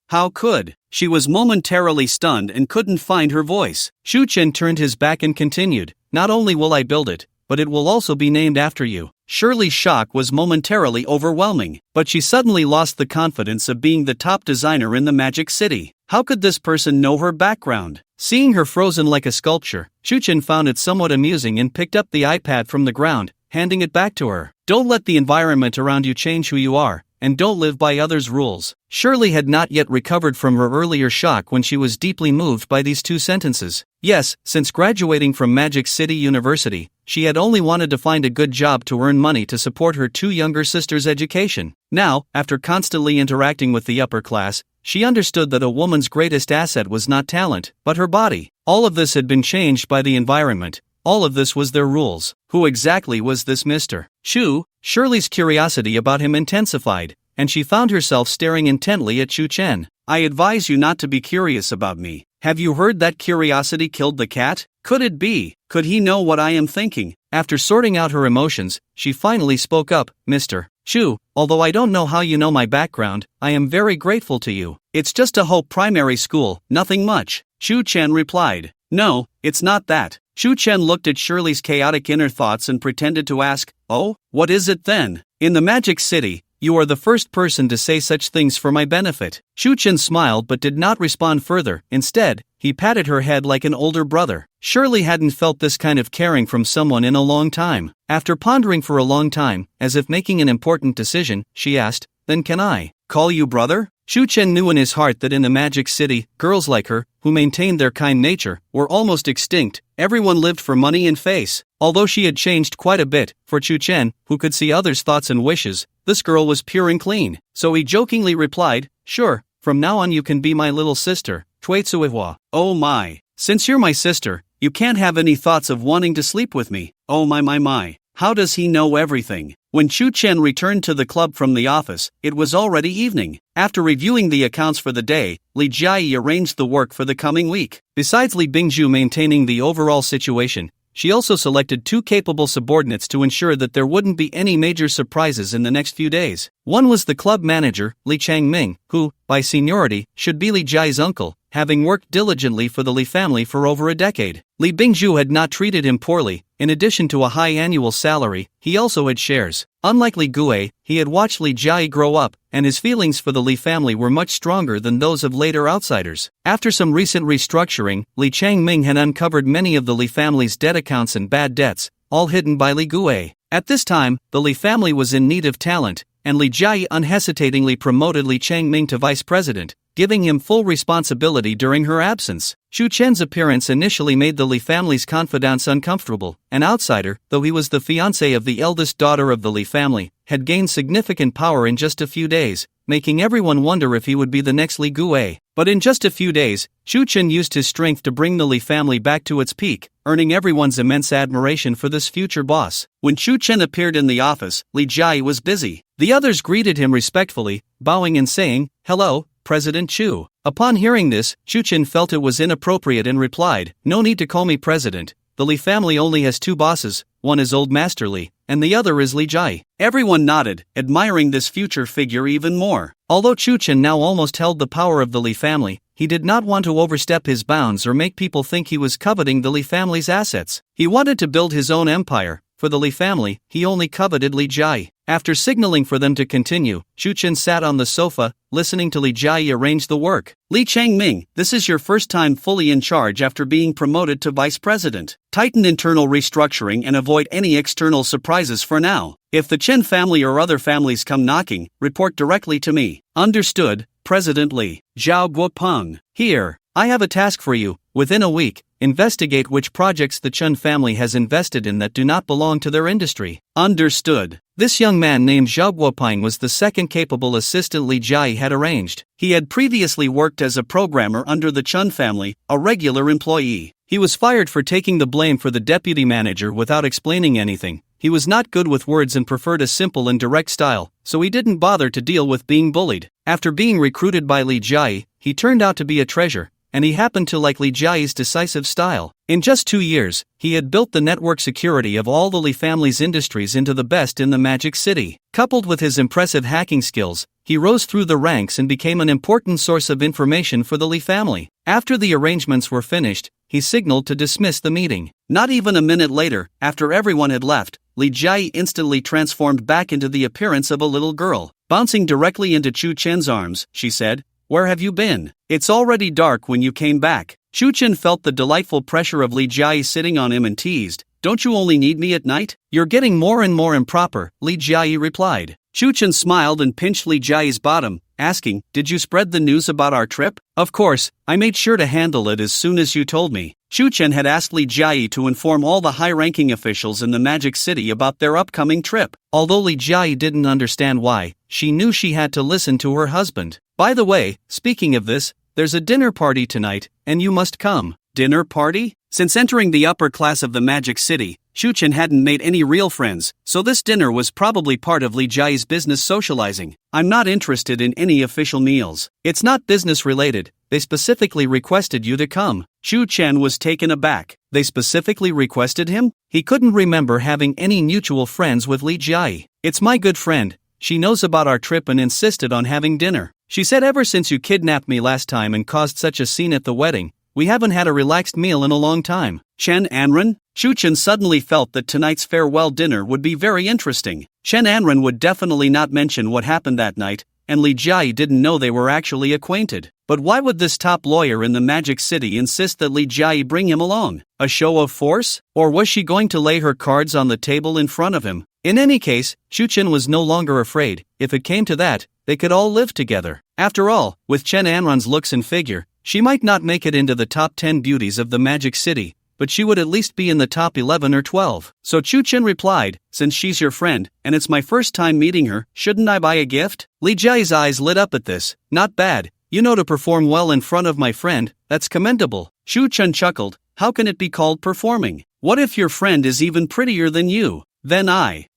how could? She was momentarily stunned and couldn't find her voice. Shu Chen turned his back and continued, "Not only will I build it, but it will also be named after you. Shirley's shock was momentarily overwhelming, but she suddenly lost the confidence of being the top designer in the Magic City. How could this person know her background? Seeing her frozen like a sculpture, Chen found it somewhat amusing and picked up the iPad from the ground, handing it back to her. Don't let the environment around you change who you are, and don't live by others' rules. Shirley had not yet recovered from her earlier shock when she was deeply moved by these two sentences. Yes, since graduating from Magic City University, she had only wanted to find a good job to earn money to support her two younger sisters' education. Now, after constantly interacting with the upper class, she understood that a woman's greatest asset was not talent, but her body. All of this had been changed by the environment. All of this was their rules. Who exactly was this Mr. Chu? Shirley's curiosity about him intensified, and she found herself staring intently at Chen. I advise you not to be curious about me. Have you heard that curiosity killed the cat? Could it be? Could he know what I am thinking? After sorting out her emotions, she finally spoke up. Mr. Chu, although I don't know how you know my background, I am very grateful to you. It's just a Hope Primary School, nothing much. Chen replied. No, it's not that. Chen looked at Shirley's chaotic inner thoughts and pretended to ask, oh, what is it then? In the Magic City, you are the first person to say such things for my benefit. Chen smiled but did not respond further. Instead, he patted her head like an older brother. Shirley hadn't felt this kind of caring from someone in a long time. After pondering for a long time, as if making an important decision, she asked, then can I call you brother? Chen knew in his heart that in the Magic City, girls like her, who maintained their kind nature, were almost extinct. Everyone lived for money and face. Although she had changed quite a bit, for Chen, who could see others' thoughts and wishes, this girl was pure and clean. So he jokingly replied, sure, from now on you can be my little sister, Tuetsuihua. Oh my. Since you're my sister, you can't have any thoughts of wanting to sleep with me. Oh my. How does he know everything? When Chen returned to the club from the office, it was already evening. After reviewing the accounts for the day, Jiai arranged the work for the coming week. Besides Li Bingju maintaining the overall situation, she also selected two capable subordinates to ensure that there wouldn't be any major surprises in the next few days. One was the club manager, Li Changming, who, by seniority, should be Li Jiai's uncle, having worked diligently for the Li family for over a decade. Li Bingju had not treated him poorly. In addition to a high annual salary, he also had shares. Unlike Li Gue, he had watched Li Jiai grow up, and his feelings for the Li family were much stronger than those of later outsiders. After some recent restructuring, Li Changming had uncovered many of the Li family's debt accounts and bad debts, all hidden by Li Gue. At this time, the Li family was in need of talent, and Li Jiai unhesitatingly promoted Li Changming to vice president, giving him full responsibility during her absence. Chen's appearance initially made the Li family's confidants uncomfortable. An outsider, though he was the fiancé of the eldest daughter of the Li family, had gained significant power in just a few days, making everyone wonder if he would be the next Li Gue. But in just a few days, Chen used his strength to bring the Li family back to its peak, earning everyone's immense admiration for this future boss. When Chen appeared in the office, Li Jiai was busy. The others greeted him respectfully, bowing and saying, hello, President Chu. Upon hearing this, Chen felt it was inappropriate and replied, no need to call me president. The Li family only has two bosses, one is Old Master Li, and the other is Li Jiai. Everyone nodded, admiring this future figure even more. Although Chen now almost held the power of the Li family, he did not want to overstep his bounds or make people think he was coveting the Li family's assets. He wanted to build his own empire. For the Li family, he only coveted Li Jiai. After signaling for them to continue, Chen sat on the sofa, listening to Li Jiai arrange the work. Li Changming, this is your first time fully in charge after being promoted to vice president. Tighten internal restructuring and avoid any external surprises for now. If the Chen family or other families come knocking, report directly to me. Understood, President Li. Zhao Guopeng. Here, I have a task for you. Within a week, investigate which projects the Chen family has invested in that do not belong to their industry. Understood. This young man named Zhao Guopeng was the second capable assistant Li Jiai had arranged. He had previously worked as a programmer under the Chen family, a regular employee. He was fired for taking the blame for the deputy manager without explaining anything. He was not good with words and preferred a simple and direct style, so he didn't bother to deal with being bullied. After being recruited by Li Jiai, he turned out to be a treasure, and he happened to like Li Jiai's decisive style. In just 2 years, he had built the network security of all the Li family's industries into the best in the Magic City. Coupled with his impressive hacking skills, he rose through the ranks and became an important source of information for the Li family. After the arrangements were finished, he signaled to dismiss the meeting. Not even a minute later, after everyone had left, Li Jiayi instantly transformed back into the appearance of a little girl. Bouncing directly into Chu Chen's arms, she said, "Where have you been? It's already dark when you came back." Chu Chen felt the delightful pressure of Li Jiayi sitting on him and teased, "Don't you only need me at night? You're getting more and more improper," Li Jiayi replied. Chu Chen smiled and pinched Li Jiayi's bottom, asking, "Did you spread the news about our trip?" "Of course, I made sure to handle it as soon as you told me." Chu Chen had asked Li Jiayi to inform all the high-ranking officials in the Magic City about their upcoming trip. Although Li Jiayi didn't understand why, she knew she had to listen to her husband. "By the way, speaking of this, there's a dinner party tonight, and you must come." Dinner party? Since entering the upper class of the Magic City, Chu Chen hadn't made any real friends, so this dinner was probably part of Li Jiayi's business socializing. "I'm not interested in any official meals. It's not business related. They specifically requested you to come." Chu Chen was taken aback. They specifically requested him? He couldn't remember having any mutual friends with Li Jiayi. "It's my good friend. She knows about our trip and insisted on having dinner. She said ever since you kidnapped me last time and caused such a scene at the wedding, we haven't had a relaxed meal in a long time." Chen Anren? Chu Chen suddenly felt that tonight's farewell dinner would be very interesting. Chen Anren would definitely not mention what happened that night, and Li Jiayi didn't know they were actually acquainted. But why would this top lawyer in the Magic City insist that Li Jiayi bring him along? A show of force? Or was she going to lay her cards on the table in front of him? In any case, Chu Chen was no longer afraid. If it came to that, they could all live together. After all, with Chen Anren's looks and figure, she might not make it into the top 10 beauties of the Magic City, but she would at least be in the top 11 or 12. So Chu Chen replied, "Since she's your friend, and it's my first time meeting her, shouldn't I buy a gift?" Li Jiayi's eyes lit up at this. "Not bad. You know to perform well in front of my friend, that's commendable." Chu Chen chuckled, "How can it be called performing? What if your friend is even prettier than you? Then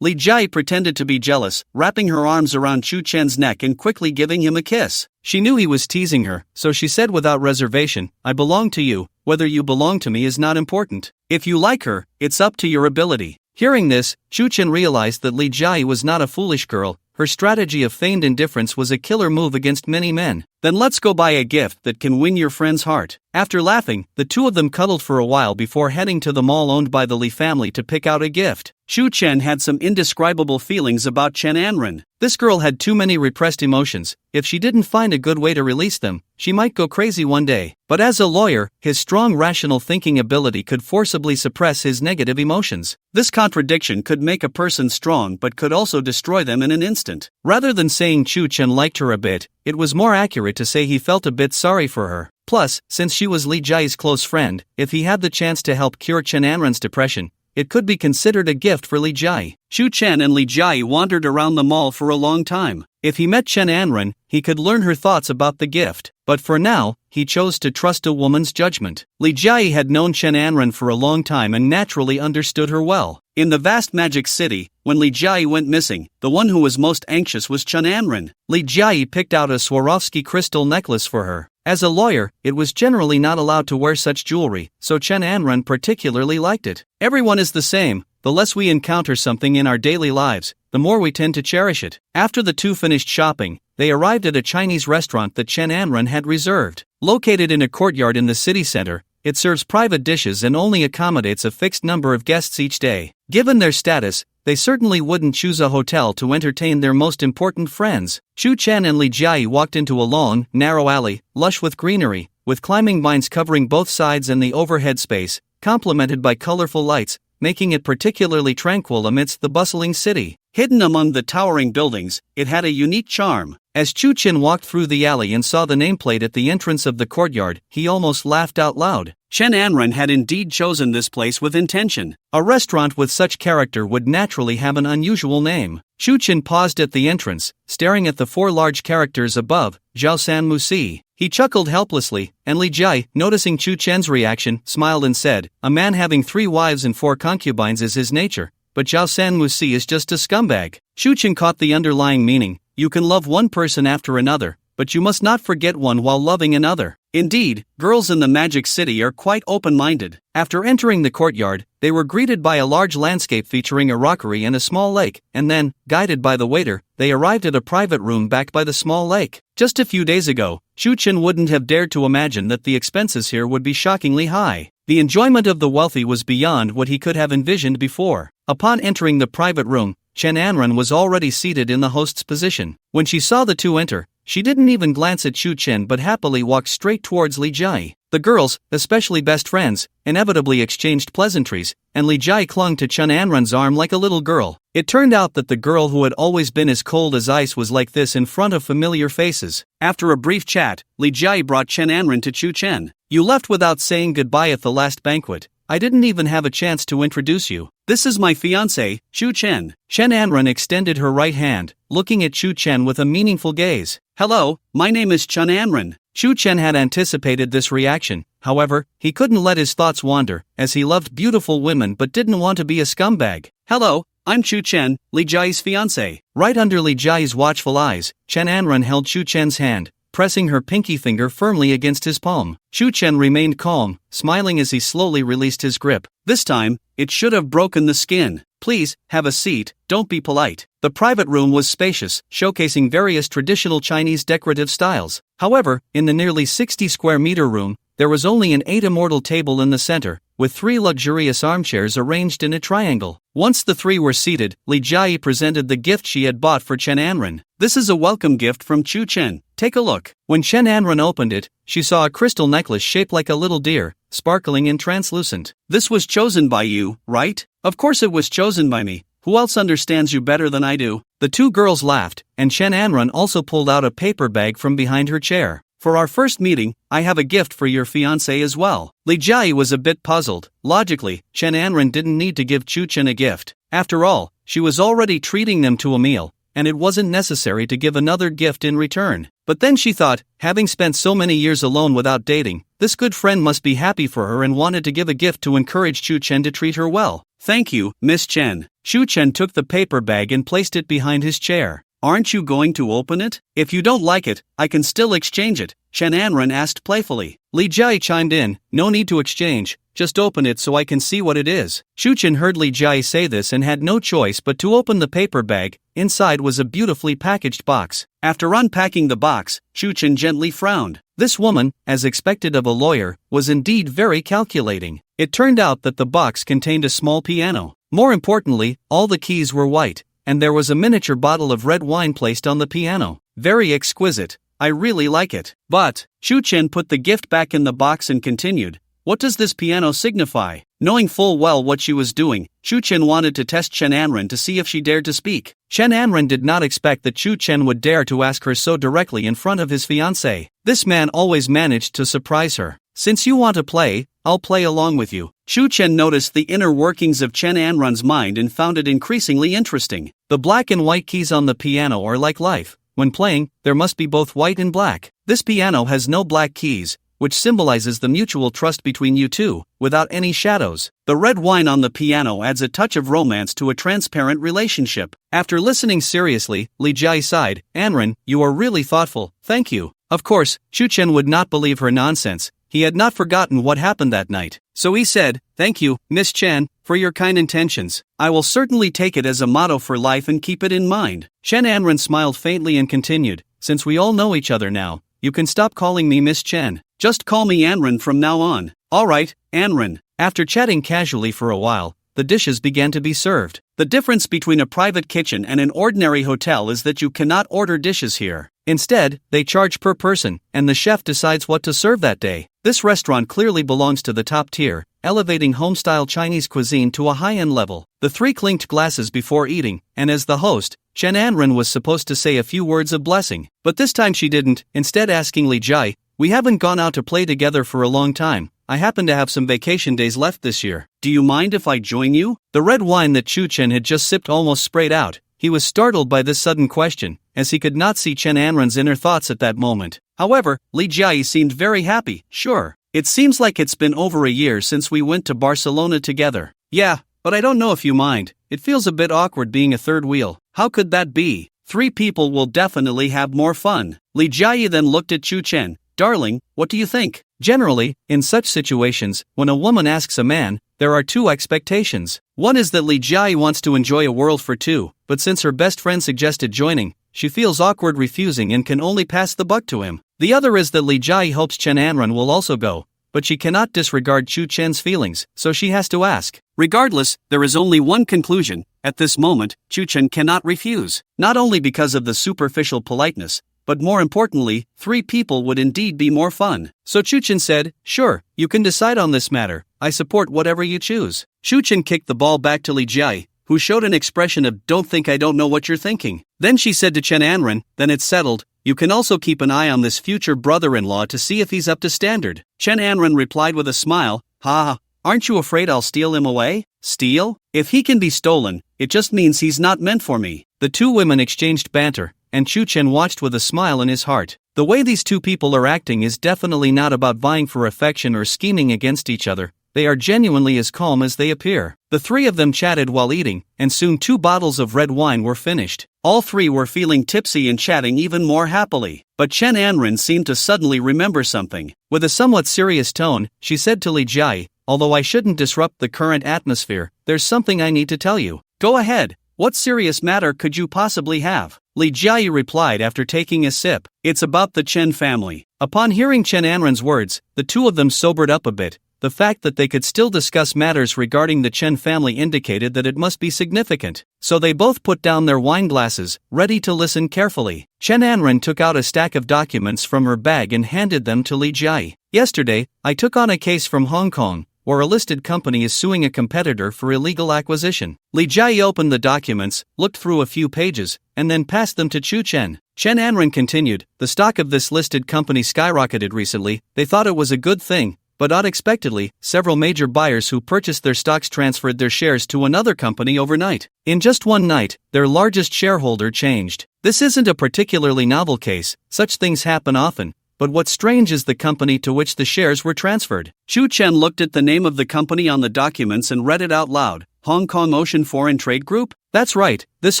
Li Jiayi pretended to be jealous, wrapping her arms around Chu Chen's neck and quickly giving him a kiss. She knew he was teasing her, so she said without reservation, "I belong to you. Whether you belong to me is not important. If you like her, it's up to your ability." Hearing this, Chu Chen realized that Li Jiayi was not a foolish girl. Her strategy of feigned indifference was a killer move against many men. "Then let's go buy a gift that can win your friend's heart." After laughing, the two of them cuddled for a while before heading to the mall owned by the Li family to pick out a gift. Chu Chen had some indescribable feelings about Chen Anren. This girl had too many repressed emotions. If she didn't find a good way to release them, she might go crazy one day. But as a lawyer, his strong rational thinking ability could forcibly suppress his negative emotions. This contradiction could make a person strong but could also destroy them in an instant. Rather than saying Chu Chen liked her a bit, it was more accurate to say he felt a bit sorry for her. Plus, since she was Li Jiayi's close friend, if he had the chance to help cure Chen Anren's depression, it could be considered a gift for Li Jiayi. Chu Chen and Li Jiayi wandered around the mall for a long time. If he met Chen Anren, he could learn her thoughts about the gift. But for now, he chose to trust a woman's judgment. Li Jiayi had known Chen Anren for a long time and naturally understood her well. In the vast Magic City, when Li Jiayi went missing, the one who was most anxious was Chen Anren. Li Jiayi picked out a Swarovski crystal necklace for her. As a lawyer, it was generally not allowed to wear such jewelry, so Chen Anren particularly liked it. Everyone is the same. The less we encounter something in our daily lives, the more we tend to cherish it. After the two finished shopping, they arrived at a Chinese restaurant that Chen Anren had reserved. Located in a courtyard in the city center, it serves private dishes and only accommodates a fixed number of guests each day. Given their status, they certainly wouldn't choose a hotel to entertain their most important friends. Chu Chen and Li Jiayi walked into a long, narrow alley, lush with greenery, with climbing vines covering both sides and the overhead space, complemented by colorful lights, making it particularly tranquil amidst the bustling city. Hidden among the towering buildings, it had a unique charm. As Chu Chen walked through the alley and saw the nameplate at the entrance of the courtyard, he almost laughed out loud. Chen Anren had indeed chosen this place with intention. A restaurant with such character would naturally have an unusual name. Chu Chen paused at the entrance, staring at the four large characters above, Zhao San Musi. He chuckled helplessly, and Li Jiayi, noticing Chu Chen's reaction, smiled and said, "A man having 3 wives and 4 concubines is his nature, but Zhao San Musi is just a scumbag." Chu Chen caught the underlying meaning. You can love one person after another, but you must not forget one while loving another. Indeed, girls in the Magic City are quite open-minded. After entering the courtyard, they were greeted by a large landscape featuring a rockery and a small lake, and then, guided by the waiter, they arrived at a private room backed by the small lake. Just a few days ago, Chen wouldn't have dared to imagine that the expenses here would be shockingly high. The enjoyment of the wealthy was beyond what he could have envisioned before. Upon entering the private room, Chen Anren was already seated in the host's position. When she saw the two enter, she didn't even glance at Chen but happily walked straight towards Li Jai. The girls, especially best friends, inevitably exchanged pleasantries, and Li Jai clung to Chen Anren's arm like a little girl. It turned out that the girl who had always been as cold as ice was like this in front of familiar faces. After a brief chat, Li Jai brought Chen Anren to Chen. "You left without saying goodbye at the last banquet. I didn't even have a chance to introduce you. This is my fiancé, Chen." Chen Anren extended her right hand, looking at Chen with a meaningful gaze. "Hello, my name is Chen Anren." Chen had anticipated this reaction, however, he couldn't let his thoughts wander, as he loved beautiful women but didn't want to be a scumbag. "Hello, I'm Chen, Li Jai's fiancé." Right under Li Jai's watchful eyes, Chen Anren held Chen's hand, pressing her pinky finger firmly against his palm. Chen remained calm, smiling as he slowly released his grip. "This time, it should have broken the skin. Please, have a seat, don't be polite." The private room was spacious, showcasing various traditional Chinese decorative styles. However, in the nearly 60-square-meter room, there was only an 8-immortal table in the center, with 3 luxurious armchairs arranged in a triangle. Once the 3 were seated, Li Jai presented the gift she had bought for Chen Anren. "This is a welcome gift from Chen. Take a look." When Chen Anren opened it, she saw a crystal necklace shaped like a little deer, sparkling and translucent. "This was chosen by you, right?" "Of course it was chosen by me. Who else understands you better than I do?" The two girls laughed, and Chen Anren also pulled out a paper bag from behind her chair. "For our first meeting, I have a gift for your fiancé as well." Li Jai was a bit puzzled. Logically, Chen Anren didn't need to give Chen a gift. After all, she was already treating them to a meal, and it wasn't necessary to give another gift in return. But then she thought, having spent so many years alone without dating, this good friend must be happy for her and wanted to give a gift to encourage Chen to treat her well. "Thank you, Miss Chen." Chen took the paper bag and placed it behind his chair. "Aren't you going to open it? If you don't like it, I can still exchange it," Chen Anren asked playfully. Li Jai chimed in, "No need to exchange, just open it so I can see what it is." Chen heard Li Jai say this and had no choice but to open the paper bag. Inside was a beautifully packaged box. After unpacking the box, Chen gently frowned. This woman, as expected of a lawyer, was indeed very calculating. It turned out that the box contained a small piano. More importantly, all the keys were white, and there was a miniature bottle of red wine placed on the piano. "Very exquisite. I really like it." But Chen put the gift back in the box and continued, "What does this piano signify?" Knowing full well what she was doing, Chen wanted to test Chen Anren to see if she dared to speak. Chen Anren did not expect that Chen would dare to ask her so directly in front of his fiancé. This man always managed to surprise her. "Since you want to play, I'll play along with you." Chen noticed the inner workings of Chen Anren's mind and found it increasingly interesting. The black and white keys on the piano are like life. When playing, there must be both white and black. This piano has no black keys, which symbolizes the mutual trust between you two, without any shadows. The red wine on the piano adds a touch of romance to a transparent relationship. After listening seriously, Li Jai sighed, "Anren, you are really thoughtful, thank you." Of course, Chen would not believe her nonsense. He had not forgotten what happened that night. So he said, "Thank you, Miss Chen, for your kind intentions. I will certainly take it as a motto for life and keep it in mind." Chen Anren smiled faintly and continued, "Since we all know each other now, you can stop calling me Miss Chen. Just call me Anren from now on." "Alright, Anren." After chatting casually for a while, the dishes began to be served. The difference between a private kitchen and an ordinary hotel is that you cannot order dishes here. Instead, they charge per person, and the chef decides what to serve that day. This restaurant clearly belongs to the top tier, elevating home-style Chinese cuisine to a high-end level. The 3 clinked glasses before eating, and as the host, Chen Anren was supposed to say a few words of blessing. But this time she didn't, instead asking Li Jai, "We haven't gone out to play together for a long time. I happen to have some vacation days left this year. Do you mind if I join you?" The red wine that Chen had just sipped almost sprayed out. He was startled by this sudden question, as he could not see Chen Anren's inner thoughts at that moment. However, Li Jai seemed very happy. "Sure. It seems like it's been over a year since we went to Barcelona together." "Yeah, but I don't know if you mind. It feels a bit awkward being a third wheel." "How could that be? 3 people will definitely have more fun." Li Jai then looked at Chen. Darling, what do you think? Generally, in such situations, when a woman asks a man, there are two expectations. One is that Li Jia wants to enjoy a world for two, but since her best friend suggested joining, she feels awkward refusing and can only pass the buck to him. The other is that Li Jia hopes Chen Anren will also go, but she cannot disregard Chu Chen's feelings, so she has to ask. Regardless, there is only one conclusion. At this moment, Chu Chen cannot refuse, not only because of the superficial politeness, but more importantly, 3 people would indeed be more fun. So Chu Chen said, sure, you can decide on this matter, I support whatever you choose. Chu Chen kicked the ball back to Li Jia, who showed an expression of don't think I don't know what you're thinking. Then she said to Chen Anren, then it's settled, you can also keep an eye on this future brother-in-law to see if he's up to standard. Chen Anren replied with a smile, ha, aren't you afraid I'll steal him away? Steal? If he can be stolen, it just means he's not meant for me. The two women exchanged banter, and Chu Chen watched with a smile in his heart. The way these two people are acting is definitely not about vying for affection or scheming against each other. They are genuinely as calm as they appear. The 3 of them chatted while eating, and soon 2 bottles of red wine were finished. All 3 were feeling tipsy and chatting even more happily. But Chen Anren seemed to suddenly remember something. With a somewhat serious tone, she said to Li Jia, although I shouldn't disrupt the current atmosphere, there's something I need to tell you. Go ahead. What serious matter could you possibly have? Li Jia replied after taking a sip. It's about the Chen family. Upon hearing Chen Anren's words, the 2 of them sobered up a bit. The fact that they could still discuss matters regarding the Chen family indicated that it must be significant. So they both put down their wine glasses, ready to listen carefully. Chen Anren took out a stack of documents from her bag and handed them to Li Jia. Yesterday, I took on a case from Hong Kong, where a listed company is suing a competitor for illegal acquisition. Li Jia opened the documents, looked through a few pages, and then passed them to Chu Chen. Chen Anren continued, the stock of this listed company skyrocketed recently. They thought it was a good thing, but unexpectedly, several major buyers who purchased their stocks transferred their shares to another company overnight. In just one night, their largest shareholder changed. This isn't a particularly novel case, such things happen often. But what's strange is the company to which the shares were transferred. Chu Chen looked at the name of the company on the documents and read it out loud. Hong Kong Ocean Foreign Trade Group? That's right, this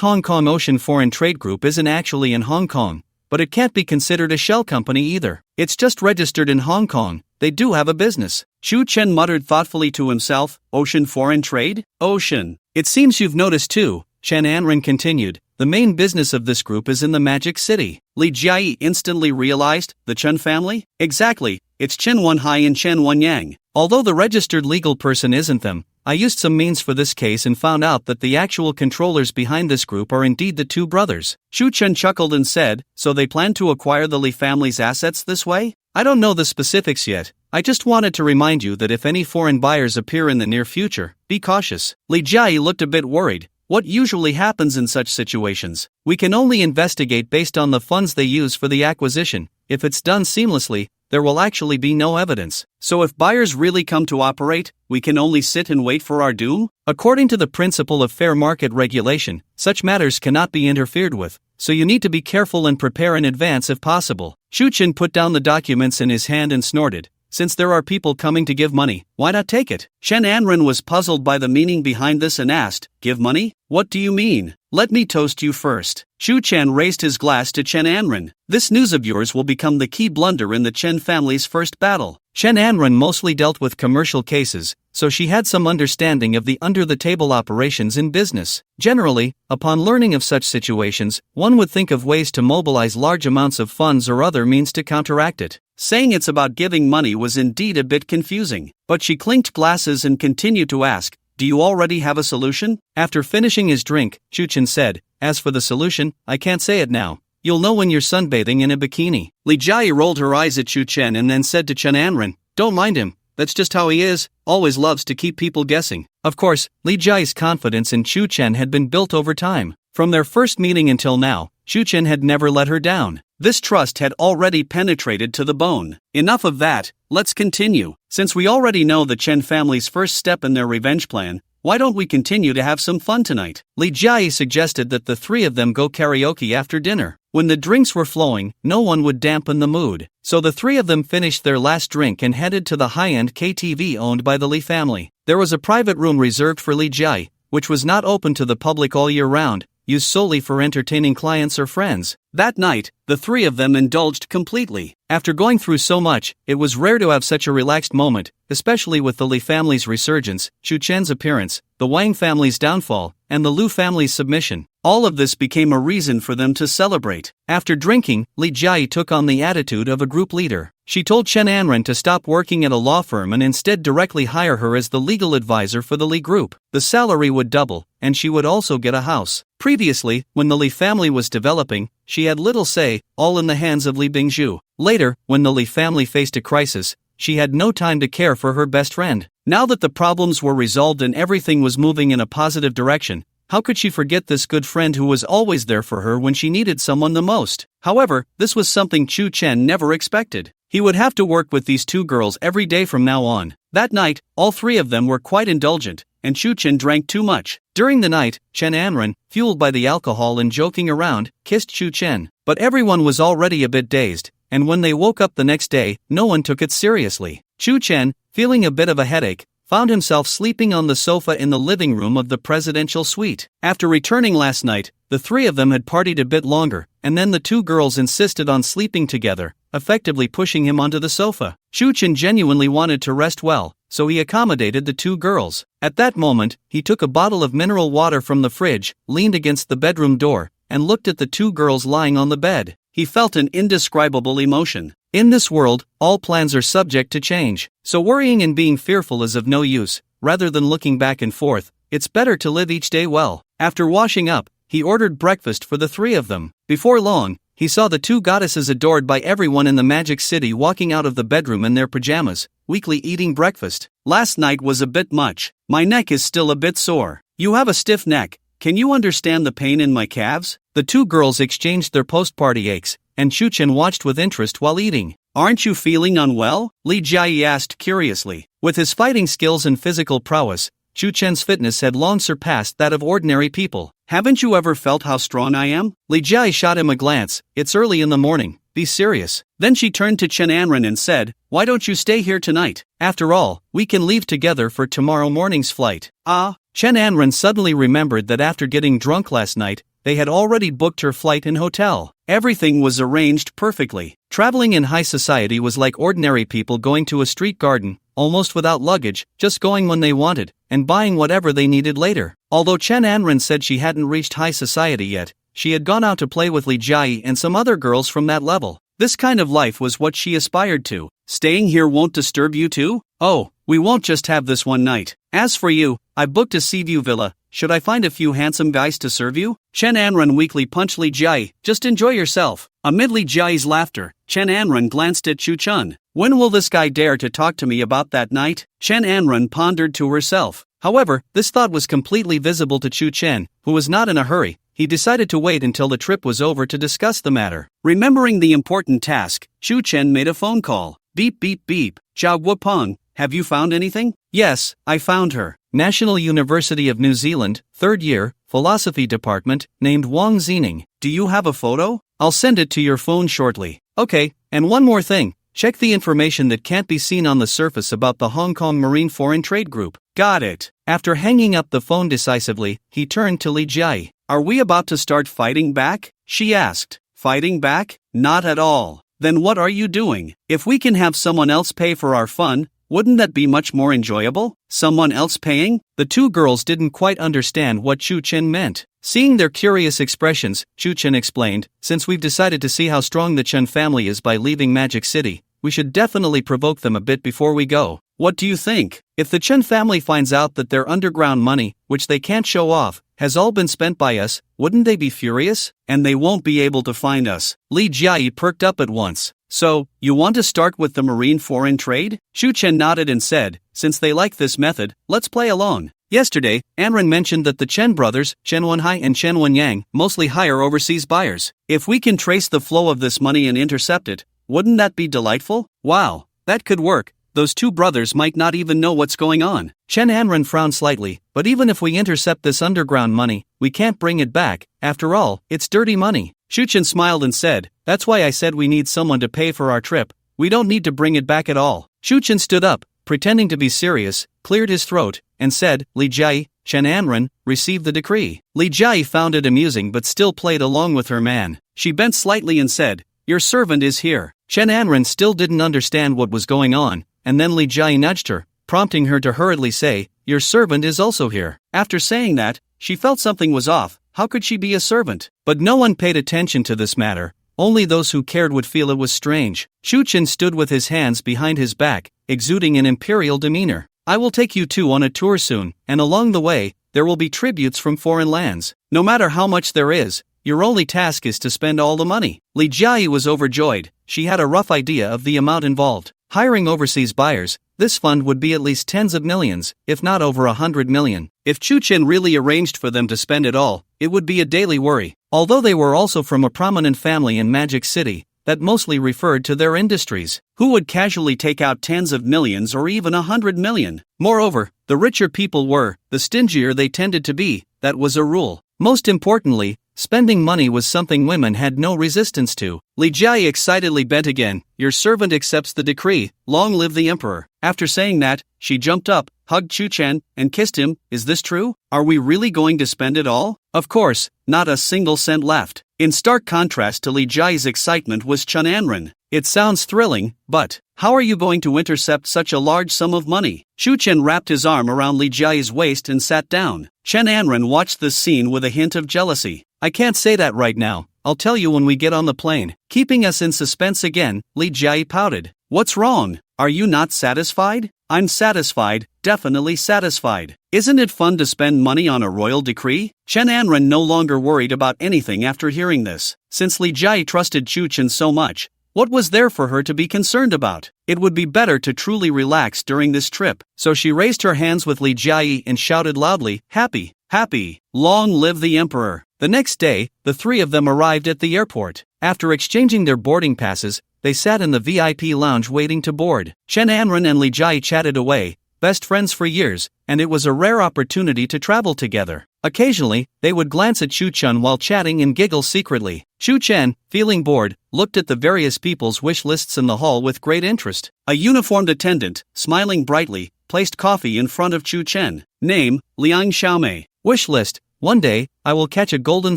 Hong Kong Ocean Foreign Trade Group isn't actually in Hong Kong. But it can't be considered a shell company either. It's just registered in Hong Kong. They do have a business. Chu Chen muttered thoughtfully to himself, Ocean Foreign Trade? Ocean. It seems you've noticed too, Chen Anren continued. The main business of this group is in the Magic City. Li Jia instantly realized, the Chen family? Exactly, it's Chen Wenhai and Chen Wenyang. Although the registered legal person isn't them, I used some means for this case and found out that the actual controllers behind this group are indeed the 2 brothers. Chu Chen chuckled and said, so they plan to acquire the Li family's assets this way? I don't know the specifics yet. I just wanted to remind you that if any foreign buyers appear in the near future, be cautious. Li Jia looked a bit worried. What usually happens in such situations? We can only investigate based on the funds they use for the acquisition. If it's done seamlessly, there will actually be no evidence. So if buyers really come to operate, we can only sit and wait for our doom? According to the principle of fair market regulation, such matters cannot be interfered with, so you need to be careful and prepare in advance if possible. Chu Chen put down the documents in his hand and snorted. Since there are people coming to give money, why not take it? Chen Anren was puzzled by the meaning behind this and asked, give money? What do you mean? Let me toast you first. Chu Chen raised his glass to Chen Anren. This news of yours will become the key blunder in the Chen family's first battle. Chen Anren mostly dealt with commercial cases, so she had some understanding of the under-the-table operations in business. Generally, upon learning of such situations, one would think of ways to mobilize large amounts of funds or other means to counteract it. Saying it's about giving money was indeed a bit confusing, but she clinked glasses and continued to ask, do you already have a solution? After finishing his drink, Chu Chen said, as for the solution, I can't say it now. You'll know when you're sunbathing in a bikini. Li Jia rolled her eyes at Chu Chen and then said to Chen Anren, don't mind him, that's just how he is, always loves to keep people guessing. Of course, Li Jia's confidence in Chu Chen had been built over time. From their first meeting until now, Chu Chen had never let her down. This trust had already penetrated to the bone. Enough of that, let's continue. Since we already know the Chen family's first step in their revenge plan, why don't we continue to have some fun tonight? Li Jia suggested that the 3 of them go karaoke after dinner. When the drinks were flowing, no one would dampen the mood. So the 3 of them finished their last drink and headed to the high-end KTV owned by the Li family. There was a private room reserved for Li Jia, which was not open to the public all year round. used solely for entertaining clients or friends. That night, the three of them indulged completely. After going through so much, it was rare to have such a relaxed moment, especially with the Li family's resurgence, Chu Chen's appearance, the Wang family's downfall, and the Lu family's submission. All of this became a reason for them to celebrate. After drinking, Li Jiayi took on the attitude of a group leader. She told Chen Anren to stop working at a law firm and instead directly hire her as the legal advisor for the Li group. The salary would double, and she would also get a house. Previously, when the Li family was developing, she had little say, all in the hands of Li Bingzhu. Later, when the Li family faced a crisis, she had no time to care for her best friend. Now that the problems were resolved and everything was moving in a positive direction, how could she forget this good friend who was always there for her when she needed someone the most? However, this was something Chu Chen never expected. He would have to work with these two girls every day from now on. That night, all three of them were quite indulgent, and Chu Chen drank too much. During the night, Chen Anren, fueled by the alcohol and joking around, kissed Chu Chen. But everyone was already a bit dazed, and when they woke up the next day, no one took it seriously. Chu Chen, feeling a bit of a headache, found himself sleeping on the sofa in the living room of the presidential suite. After returning last night, the three of them had partied a bit longer, and then the two girls insisted on sleeping together, effectively pushing him onto the sofa. Chu Chen genuinely wanted to rest well, so he accommodated the two girls. At that moment, he took a bottle of mineral water from the fridge, leaned against the bedroom door, and looked at the two girls lying on the bed. He felt an indescribable emotion. In this world, all plans are subject to change, so worrying and being fearful is of no use. Rather than looking back and forth, it's better to live each day well. After washing up, he ordered breakfast for the three of them. Before long, he saw the two goddesses adored by everyone in the Magic City walking out of the bedroom in their pajamas, weakly eating breakfast. Last night was a bit much. My neck is still a bit sore. You have a stiff neck. Can you understand the pain in my calves? The two girls exchanged their post-party aches, and Chu Chen watched with interest while eating. Aren't you feeling unwell? Li Jiayi asked curiously. With his fighting skills and physical prowess, Chu Chen's fitness had long surpassed that of ordinary people. Haven't you ever felt how strong I am? Li Jiayi shot him a glance. It's early in the morning. Be serious. Then she turned to Chen Anren and said, why don't you stay here tonight? After all, we can leave together for tomorrow morning's flight. Chen Anren suddenly remembered that after getting drunk last night, they had already booked her flight and hotel. Everything was arranged perfectly. Traveling in high society was like ordinary people going to a street garden, almost without luggage, just going when they wanted, and buying whatever they needed later. Although Chen Anren said she hadn't reached high society yet, she had gone out to play with Li Jiayi and some other girls from that level. This kind of life was what she aspired to. Staying here won't disturb you too? Oh, we won't just have this one night. As for you, I booked a Seaview villa. Should I find a few handsome guys to serve you? Chen Anren weakly punched Li Jiayi. Just enjoy yourself. Amid Li Jiayi's laughter, Chen Anren glanced at Chu Chen. When will this guy dare to talk to me about that night? Chen Anren pondered to herself. However, this thought was completely visible to Chu Chen, who was not in a hurry. He decided to wait until the trip was over to discuss the matter. Remembering the important task, Chu Chen made a phone call. Beep beep beep. Zhao Guopeng, have you found anything? Yes, I found her. National University of New Zealand, 3rd year, Philosophy Department, named Wang Zining. Do you have a photo? I'll send it to your phone shortly. Okay, and one more thing. Check the information that can't be seen on the surface about the Hong Kong Marine Foreign Trade Group. Got it. After hanging up the phone decisively, he turned to Li Jiayi. Are we about to start fighting back? She asked. Fighting back? Not at all. Then what are you doing? If we can have someone else pay for our fun, wouldn't that be much more enjoyable? Someone else paying? The two girls didn't quite understand what Chu Chen meant. Seeing their curious expressions, Chu Chen explained, since we've decided to see how strong the Chen family is by leaving Magic City, we should definitely provoke them a bit before we go. What do you think? If the Chen family finds out that their underground money, which they can't show off, has all been spent by us, wouldn't they be furious? And they won't be able to find us. Li Jiayi perked up at once. So, you want to start with the marine foreign trade? Chu Chen nodded and said, since they like this method, let's play along. Yesterday, Anren mentioned that the Chen brothers, Chen Wenhai and Chen Wenyang, mostly hire overseas buyers. If we can trace the flow of this money and intercept it, wouldn't that be delightful? Wow, that could work. Those two brothers might not even know what's going on. Chen Anren frowned slightly, but even if we intercept this underground money, we can't bring it back. After all, it's dirty money. Chu Chen smiled and said, that's why I said we need someone to pay for our trip. We don't need to bring it back at all. Chu Chen stood up, pretending to be serious, cleared his throat, and said, Li Jiayi, Chen Anren, received the decree. Li Jia found it amusing but still played along with her man. She bent slightly and said, "Your servant is here." Chen Anren still didn't understand what was going on, and then Li Jia nudged her, prompting her to hurriedly say, "Your servant is also here." After saying that, she felt something was off. How could she be a servant? But no one paid attention to this matter. Only those who cared would feel it was strange. Shu Chen stood with his hands behind his back, exuding an imperial demeanor. "I will take you two on a tour soon, and along the way, there will be tributes from foreign lands. No matter how much there is, your only task is to spend all the money." Li Jia was overjoyed. She had a rough idea of the amount involved. Hiring overseas buyers, this fund would be at least tens of millions, if not over 100 million. If Chu Chen really arranged for them to spend it all, it would be a daily worry. Although they were also from a prominent family in Magic City, that mostly referred to their industries, who would casually take out tens of millions or even 100 million? Moreover, the richer people were, the stingier they tended to be. That was a rule. Most importantly, spending money was something women had no resistance to. Li Jia excitedly bent again, "Your servant accepts the decree, long live the emperor." After saying that, she jumped up, hugged Chu Chen, and kissed him. "Is this true? Are we really going to spend it all?" Of course, not a single cent left. In stark contrast to Li Jia's excitement was Chen Anren. "It sounds thrilling, but how are you going to intercept such a large sum of money?" Chu Chen wrapped his arm around Li Jia's waist and sat down. Chen Anren watched this scene with a hint of jealousy. "I can't say that right now. I'll tell you when we get on the plane." Keeping us in suspense again, Li Jia pouted. "What's wrong? Are you not satisfied?" "I'm satisfied, definitely satisfied. Isn't it fun to spend money on a royal decree?" Chen Anren no longer worried about anything after hearing this. Since Li Jia trusted Chu Chen so much, what was there for her to be concerned about? It would be better to truly relax during this trip. So she raised her hands with Li Jia and shouted loudly, "Happy, happy, long live the emperor." The next day, the three of them arrived at the airport. After exchanging their boarding passes, they sat in the VIP lounge waiting to board. Chen Anren and Li Jia chatted away, best friends for years, and it was a rare opportunity to travel together. Occasionally, they would glance at Chu Chen while chatting and giggle secretly. Chu Chen, feeling bored, looked at the various people's wish lists in the hall with great interest. A uniformed attendant, smiling brightly, placed coffee in front of Chu Chen. Name, Liang Xiaomei. Wish list, "One day, I will catch a golden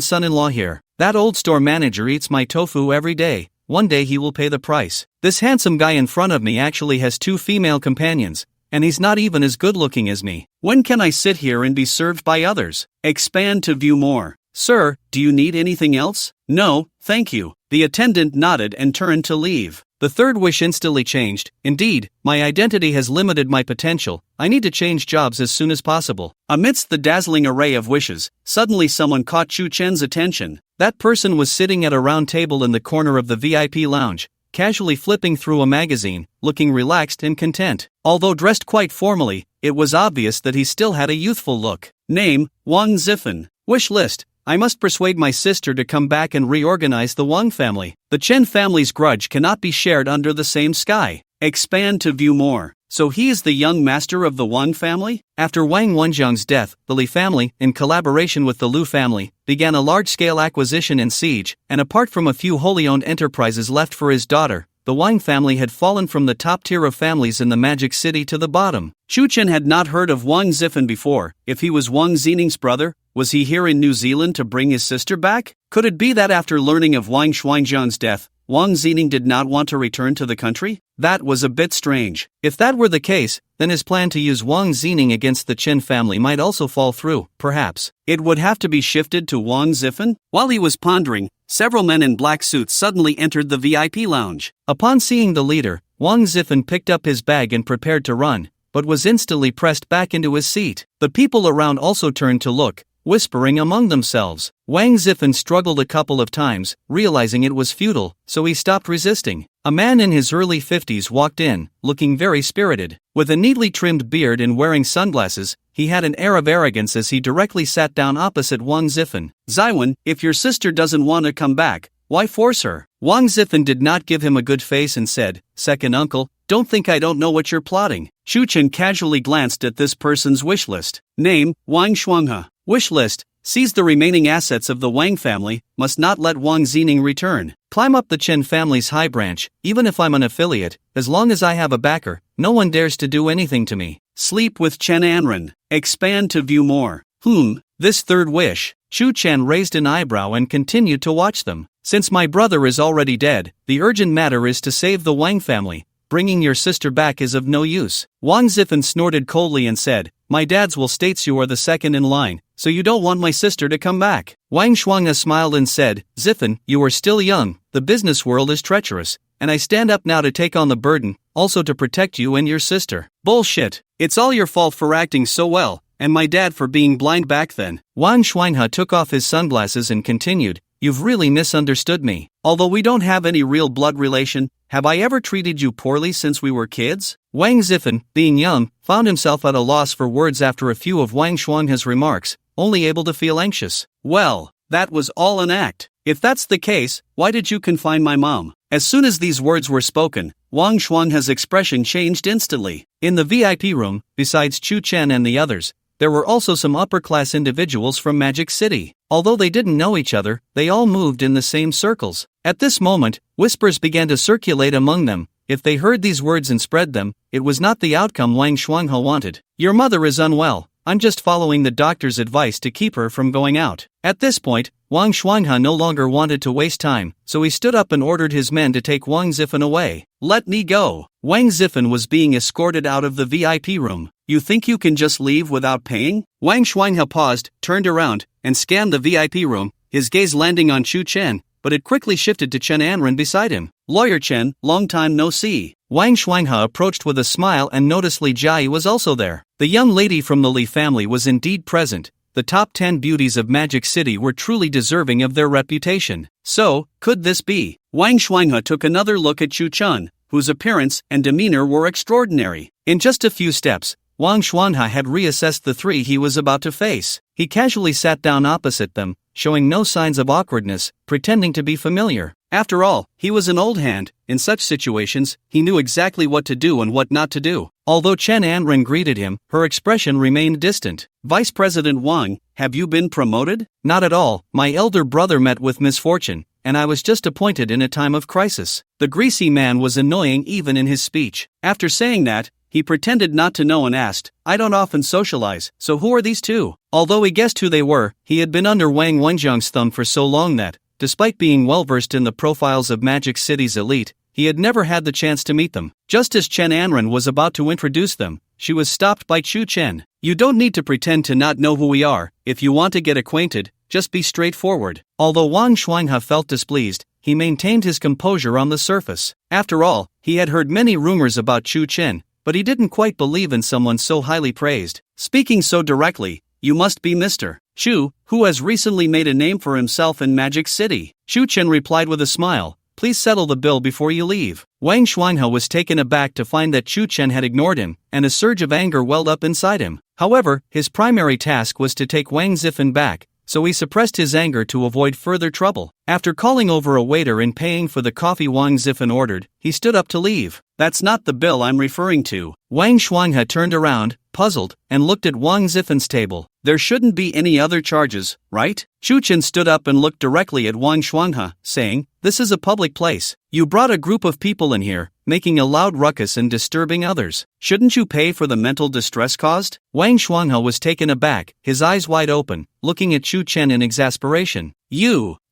son-in-law here. That old store manager eats my tofu every day. One day he will pay the price. This handsome guy in front of me actually has 2 female companions, and he's not even as good-looking as me. When can I sit here and be served by others?" Expand to view more. "Sir, do you need anything else?" "No, thank you." The attendant nodded and turned to leave. The third wish instantly changed. "Indeed, my identity has limited my potential. I need to change jobs as soon as possible." Amidst the dazzling array of wishes, suddenly someone caught Chu Chen's attention. That person was sitting at a round table in the corner of the VIP lounge, casually flipping through a magazine, looking relaxed and content. Although dressed quite formally, it was obvious that he still had a youthful look. Name, Wang Zifen. Wish list, "I must persuade my sister to come back and reorganize the Wang family. The Chen family's grudge cannot be shared under the same sky." Expand to view more. So he is the young master of the Wang family? After Wang Wenjiang's death, the Li family, in collaboration with the Lu family, began a large-scale acquisition and siege, and apart from a few wholly owned enterprises left for his daughter, the Wang family had fallen from the top tier of families in the Magic City to the bottom. Chu Chen had not heard of Wang Zifen before. If he was Wang Xining's brother, was he here in New Zealand to bring his sister back? Could it be that after learning of Wang Xuanjiang's death, Wang Xining did not want to return to the country? That was a bit strange. If that were the case, then his plan to use Wang Xining against the Chen family might also fall through, perhaps. It would have to be shifted to Wang Zifen? While he was pondering, several men in black suits suddenly entered the VIP lounge. Upon seeing the leader, Wang Zifen picked up his bag and prepared to run, but was instantly pressed back into his seat. The people around also turned to look, whispering among themselves. Wang Zifen struggled a couple of times, realizing it was futile, so he stopped resisting. A man in his early 50s walked in, looking very spirited. With a neatly trimmed beard and wearing sunglasses, he had an air of arrogance as he directly sat down opposite Wang Zifen. "Ziwen, if your sister doesn't want to come back, why force her?" Wang Zifen did not give him a good face and said, "Second uncle, don't think I don't know what you're plotting." Chu Chen casually glanced at this person's wish list. Name, Wang Shuanghe. Wish list, seize the remaining assets of the Wang family, must not let Wang Xining return. Climb up the Chen family's high branch, even if I'm an affiliate, as long as I have a backer, no one dares to do anything to me. Sleep with Chen Anren. Expand to view more. This third wish. Chu Chen raised an eyebrow and continued to watch them. Since my brother is already dead, the urgent matter is to save the Wang family. Bringing your sister back is of no use. Wang Zifen snorted coldly and said, my dad's will states you are the second in line, so you don't want my sister to come back. Wang Shuangha smiled and said, Zifen, you are still young, the business world is treacherous, and I stand up now to take on the burden, also to protect you and your sister. Bullshit. It's all your fault for acting so well, and my dad for being blind back then. Wang Shuangha took off his sunglasses and continued, you've really misunderstood me. Although we don't have any real blood relation, have I ever treated you poorly since we were kids? Wang Zifen, being young, found himself at a loss for words after a few of Wang Shuangha's remarks, only able to feel anxious. Well, that was all an act. If that's the case, why did you confine my mom? As soon as these words were spoken, Wang Shuangha's expression changed instantly. In the VIP room, besides Chu Chen and the others, there were also some upper-class individuals from Magic City. Although they didn't know each other, they all moved in the same circles. At this moment, whispers began to circulate among them. If they heard these words and spread them, it was not the outcome Wang Shuangha wanted. Your mother is unwell. I'm just following the doctor's advice to keep her from going out. At this point, Wang Shuangha no longer wanted to waste time, so he stood up and ordered his men to take Wang Zifen away. Let me go. Wang Zifen was being escorted out of the VIP room. You think you can just leave without paying? Wang Shuangha paused, turned around, and scanned the VIP room, his gaze landing on Chu Chen, but it quickly shifted to Chen Anren beside him. Lawyer Chen, long time no see. Wang Shuangha approached with a smile and noticed Li Jiayi was also there. The young lady from the Li family was indeed present. The top 10 beauties of Magic City were truly deserving of their reputation. So, could this be? Wang Shuangha took another look at Chu Chen, whose appearance and demeanor were extraordinary. In just a few steps, Wang Shuangha had reassessed the three he was about to face. He casually sat down opposite them, showing no signs of awkwardness, pretending to be familiar. After all, he was an old hand. In such situations, he knew exactly what to do and what not to do. Although Chen Anren greeted him, her expression remained distant. Vice President Wang, have you been promoted? Not at all. My elder brother met with misfortune, and I was just appointed in a time of crisis. The greasy man was annoying even in his speech. After saying that, he pretended not to know and asked, I don't often socialize, so who are these two? Although he guessed who they were, he had been under Wang Wenjiang's thumb for so long that, despite being well-versed in the profiles of Magic City's elite, he had never had the chance to meet them. Just as Chen Anren was about to introduce them, she was stopped by Chu Chen. You don't need to pretend to not know who we are. If you want to get acquainted, just be straightforward. Although Wang Shuangha felt displeased, he maintained his composure on the surface. After all, he had heard many rumors about Chu Chen, but he didn't quite believe in someone so highly praised. Speaking so directly, you must be Mr. Chu, who has recently made a name for himself in Magic City. Chu Chen replied with a smile, please settle the bill before you leave. Wang Shuangha was taken aback to find that Chu Chen had ignored him, and a surge of anger welled up inside him. However, his primary task was to take Wang Zifen back, so he suppressed his anger to avoid further trouble. After calling over a waiter and paying for the coffee Wang Zifen ordered, he stood up to leave. That's not the bill I'm referring to. Wang Shuangha turned around, puzzled, and looked at Wang Zifen's table. There shouldn't be any other charges, right? Chu Chen stood up and looked directly at Wang Shuangha, saying, this is a public place. You brought a group of people in here, making a loud ruckus and disturbing others. Shouldn't you pay for the mental distress caused? Wang Shuangha was taken aback, his eyes wide open, looking at Chu Chen in exasperation.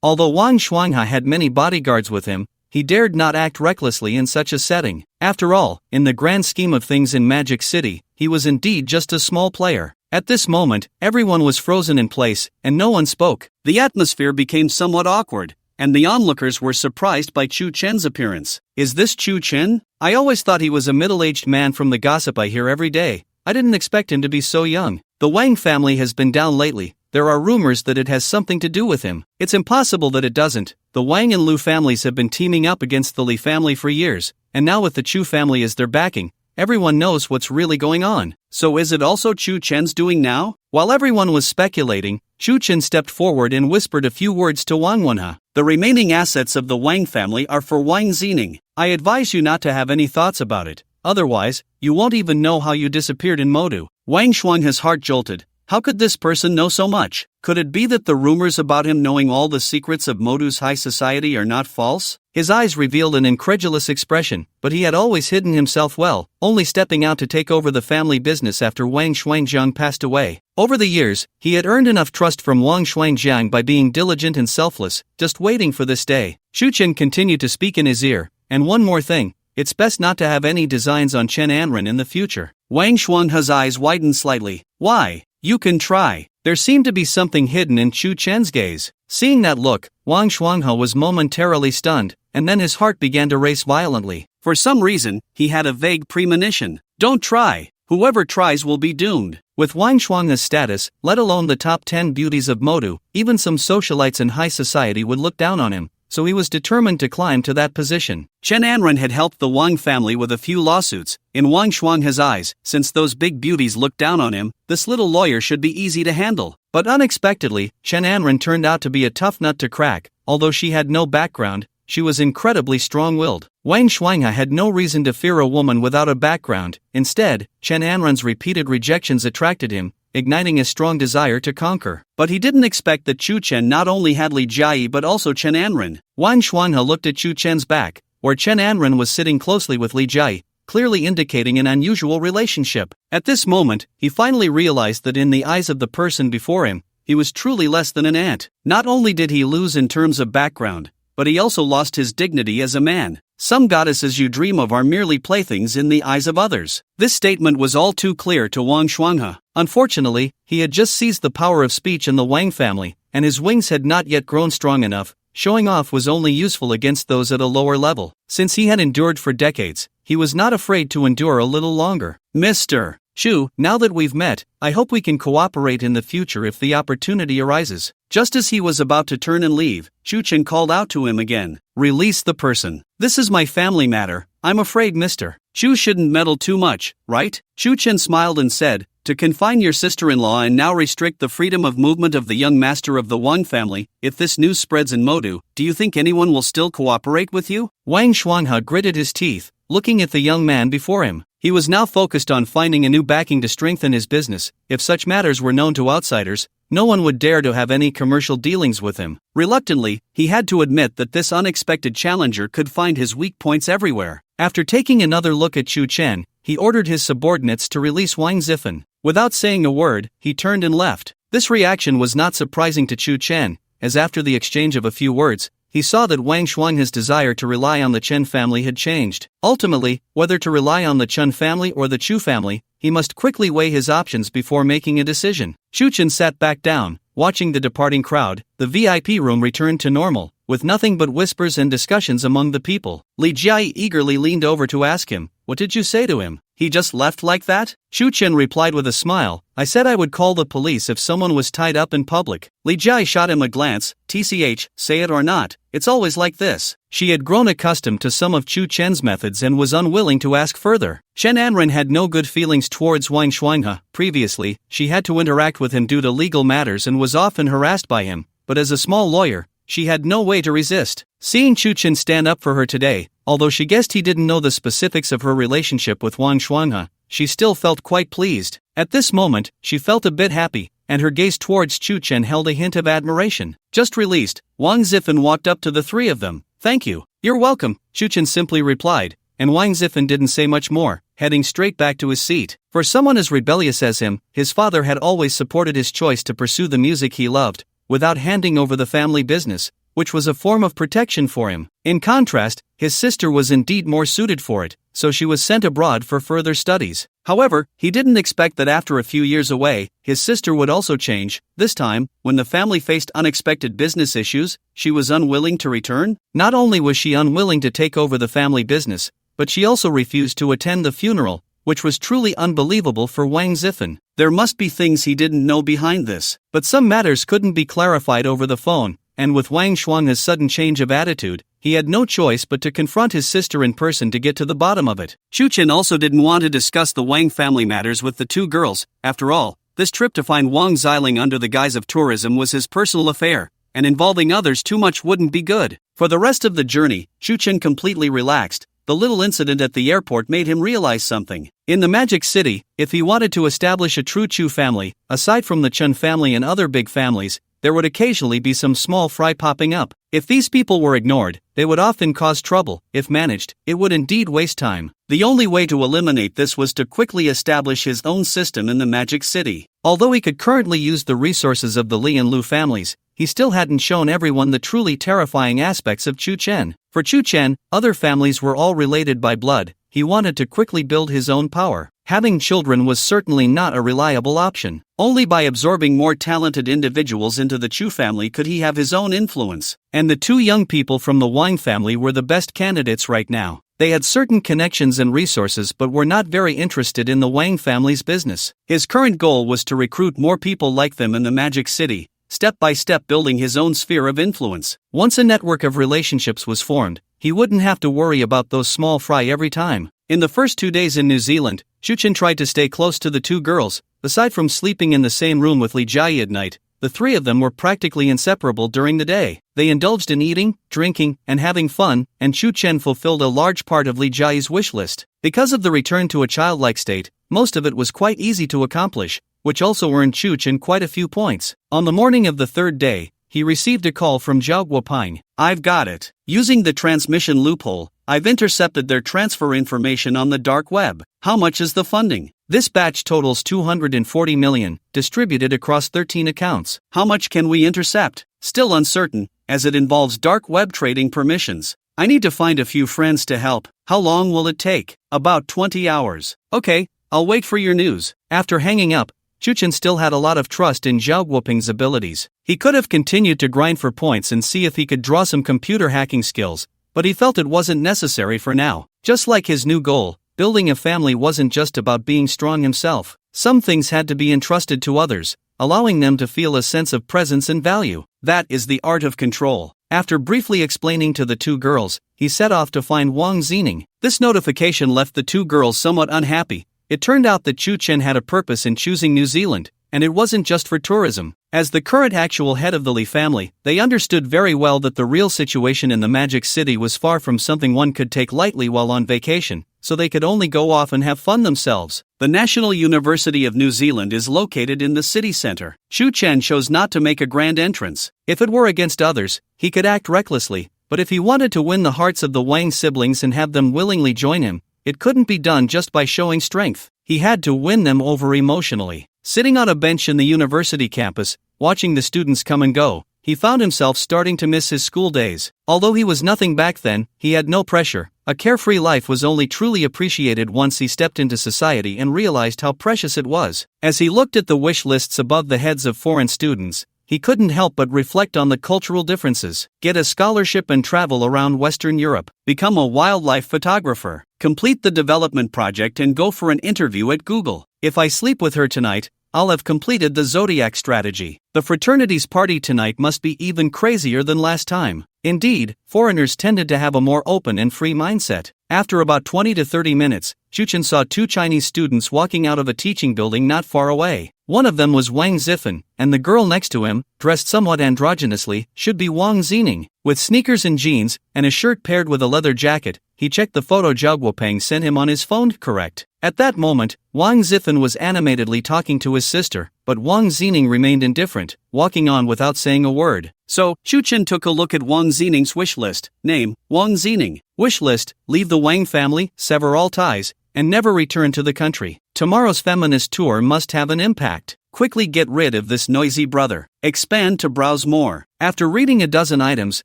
Although Wang Shuangha had many bodyguards with him, he dared not act recklessly in such a setting. After all, in the grand scheme of things in Magic City, he was indeed just a small player. At this moment, everyone was frozen in place, and no one spoke. The atmosphere became somewhat awkward, and the onlookers were surprised by Chu Chen's appearance. Is this Chu Chen? I always thought he was a middle-aged man from the gossip I hear every day. I didn't expect him to be so young. The Wang family has been down lately. There are rumors that it has something to do with him. It's impossible that it doesn't. The Wang and Lu families have been teaming up against the Li family for years, and now with the Chu family as their backing, everyone knows what's really going on. So is it also Chu Chen's doing now? While everyone was speculating, Chu Chen stepped forward and whispered a few words to Wang Wenha. The remaining assets of the Wang family are for Wang Zining. I advise you not to have any thoughts about it. Otherwise, you won't even know how you disappeared in Modu. Wang Shuangha's heart jolted. How could this person know so much? Could it be that the rumors about him knowing all the secrets of Modu's high society are not false? His eyes revealed an incredulous expression, but he had always hidden himself well, only stepping out to take over the family business after Wang Shuangjiang passed away. Over the years, he had earned enough trust from Wang Shuangjiang by being diligent and selfless, just waiting for this day. Shu Chen continued to speak in his ear, and one more thing, it's best not to have any designs on Chen Anren in the future. Wang Shuanghe's eyes widened slightly. Why? You can try. There seemed to be something hidden in Chu Chen's gaze. Seeing that look, Wang Shuanghe was momentarily stunned, and then his heart began to race violently. For some reason, he had a vague premonition. Don't try. Whoever tries will be doomed. With Wang Shuanghe's status, let alone the top 10 beauties of Modu, even some socialites in high society would look down on him, so he was determined to climb to that position. Chen Anren had helped the Wang family with a few lawsuits. In Wang Shuanghe's eyes, since those big beauties looked down on him, this little lawyer should be easy to handle. But unexpectedly, Chen Anren turned out to be a tough nut to crack. Although she had no background, she was incredibly strong-willed. Wang Shuanghe had no reason to fear a woman without a background. Instead, Chen Anren's repeated rejections attracted him, igniting a strong desire to conquer. But he didn't expect that Chu Chen not only had Li Jiayi but also Chen Anren. Wang Shuanghe looked at Chu Chen's back, where Chen Anren was sitting closely with Li Jiayi, clearly indicating an unusual relationship. At this moment, he finally realized that in the eyes of the person before him, he was truly less than an ant. Not only did he lose in terms of background, but he also lost his dignity as a man. Some goddesses you dream of are merely playthings in the eyes of others. This statement was all too clear to Wang Shuanghe. Unfortunately, he had just seized the power of speech in the Wang family, and his wings had not yet grown strong enough. Showing off was only useful against those at a lower level. Since he had endured for decades, he was not afraid to endure a little longer. Mr. Chu, now that we've met, I hope we can cooperate in the future if the opportunity arises. Just as he was about to turn and leave, Chu Chen called out to him again. Release the person. This is my family matter. I'm afraid Mr. Chu shouldn't meddle too much, right? Chu Chen smiled and said, to confine your sister-in-law and now restrict the freedom of movement of the young master of the Wang family, if this news spreads in Modu, do you think anyone will still cooperate with you? Wang Shuanghe gritted his teeth, looking at the young man before him. He was now focused on finding a new backing to strengthen his business. If such matters were known to outsiders, no one would dare to have any commercial dealings with him. Reluctantly, he had to admit that this unexpected challenger could find his weak points everywhere. After taking another look at Chu Chen, he ordered his subordinates to release Wang Zifen. Without saying a word, he turned and left. This reaction was not surprising to Chu Chen, as after the exchange of a few words, he saw that Wang Shuanghe's desire to rely on the Chen family had changed. Ultimately, whether to rely on the Chen family or the Chu family, he must quickly weigh his options before making a decision. Chu Chen sat back down, watching the departing crowd. The VIP room returned to normal, with nothing but whispers and discussions among the people. Li Jiayi eagerly leaned over to ask him, what did you say to him? He just left like that? Chu Chen replied with a smile, I said I would call the police if someone was tied up in public. Li Jiayi shot him a glance, TCH, say it or not, it's always like this. She had grown accustomed to some of Chu Chen's methods and was unwilling to ask further. Chen Anren had no good feelings towards Wang Shuanghe. Previously, she had to interact with him due to legal matters and was often harassed by him, but as a small lawyer, she had no way to resist. Seeing Chu Chen stand up for her today, although she guessed he didn't know the specifics of her relationship with Wang Shuanghe, she still felt quite pleased. At this moment, she felt a bit happy, and her gaze towards Chu Chen held a hint of admiration. Just released, Wang Zifen walked up to the three of them. Thank you. You're welcome, Chu Chen simply replied, and Wang Zifen didn't say much more, heading straight back to his seat. For someone as rebellious as him, his father had always supported his choice to pursue the music he loved, without handing over the family business, which was a form of protection for him. In contrast, his sister was indeed more suited for it, so she was sent abroad for further studies. However, he didn't expect that after a few years away, his sister would also change. This time, when the family faced unexpected business issues, she was unwilling to return. Not only was she unwilling to take over the family business, but she also refused to attend the funeral, which was truly unbelievable for Wang Zifen. There must be things he didn't know behind this, but some matters couldn't be clarified over the phone, and with Wang Shuanghe's sudden change of attitude, he had no choice but to confront his sister in person to get to the bottom of it. Chu Chen also didn't want to discuss the Wang family matters with the two girls. After all, this trip to find Wang Xiling under the guise of tourism was his personal affair, and involving others too much wouldn't be good. For the rest of the journey, Chu Chen completely relaxed. the little incident at the airport made him realize something. In the Magic City, if he wanted to establish a true Chu family, aside from the Chen family and other big families, there would occasionally be some small fry popping up. If these people were ignored, they would often cause trouble. If managed, it would indeed waste time. The only way to eliminate this was to quickly establish his own system in the Magic City. Although he could currently use the resources of the Li and Lu families, he still hadn't shown everyone the truly terrifying aspects of Chu Chen. For Chu Chen, other families were all related by blood. He wanted to quickly build his own power. Having children was certainly not a reliable option. Only by absorbing more talented individuals into the Chu family could he have his own influence. And the two young people from the Wang family were the best candidates right now. They had certain connections and resources but were not very interested in the Wang family's business. His current goal was to recruit more people like them in the Magic City, step by step building his own sphere of influence. Once a network of relationships was formed, he wouldn't have to worry about those small fry every time. In the first 2 days in New Zealand, Chu Chen tried to stay close to the two girls. Aside from sleeping in the same room with Li Jia at night, the three of them were practically inseparable during the day. They indulged in eating, drinking, and having fun, and Chu Chen fulfilled a large part of Li Jia's wish list. Because of the return to a childlike state, most of it was quite easy to accomplish, which also earned Chu Chen quite a few points. On the morning of the third day, he received a call from Zhao Guoping. "I've got it. Using the transmission loophole, I've intercepted their transfer information on the dark web. How much is the funding?" This batch totals 240 million, distributed across 13 accounts. How much can we intercept? Still uncertain, as it involves dark web trading permissions. I need to find a few friends to help. How long will it take? About 20 hours. Okay, I'll wait for your news. After hanging up, Chu Chen still had a lot of trust in Zhao Guoping's abilities. He could have continued to grind for points and see if he could draw some computer hacking skills, but he felt it wasn't necessary for now. Just like his new goal, building a family wasn't just about being strong himself. Some things had to be entrusted to others, allowing them to feel a sense of presence and value. That is the art of control. After briefly explaining to the two girls, he set off to find Wang Zining. This notification left the two girls somewhat unhappy. It turned out that Chu Chen had a purpose in choosing New Zealand, and it wasn't just for tourism. As the current actual head of the Li family, they understood very well that the real situation in the Magic City was far from something one could take lightly while on vacation, so they could only go off and have fun themselves. The National University of New Zealand is located in the city center. Chu Chen chose not to make a grand entrance. If it were against others, he could act recklessly, but if he wanted to win the hearts of the Wang siblings and have them willingly join him, it couldn't be done just by showing strength. He had to win them over emotionally. Sitting on a bench in the university campus, watching the students come and go, he found himself starting to miss his school days. Although he was nothing back then, he had no pressure. A carefree life was only truly appreciated once he stepped into society and realized how precious it was. As he looked at the wish lists above the heads of foreign students, he couldn't help but reflect on the cultural differences. Get a scholarship and travel around Western Europe. Become a wildlife photographer. Complete the development project and go for an interview at Google. If I sleep with her tonight, I'll have completed the Zodiac strategy. The fraternity's party tonight must be even crazier than last time. Indeed, foreigners tended to have a more open and free mindset. After about 20 to 30 minutes, Chu Chen saw two Chinese students walking out of a teaching building not far away. One of them was Wang Zifen, and the girl next to him, dressed somewhat androgynously, should be Wang Zining. With sneakers and jeans, and a shirt paired with a leather jacket, he checked the photo Zhao Guoping sent him on his phone. Correct. At that moment, Wang Zifen was animatedly talking to his sister, but Wang Zining remained indifferent, walking on without saying a word. So, Chu Chen took a look at Wang Zining's wish list. Name, Wang Zining. Wish list, leave the Wang family, sever all ties, and never return to the country. Tomorrow's feminist tour must have an impact. Quickly get rid of this noisy brother. Expand to browse more. After reading a dozen items,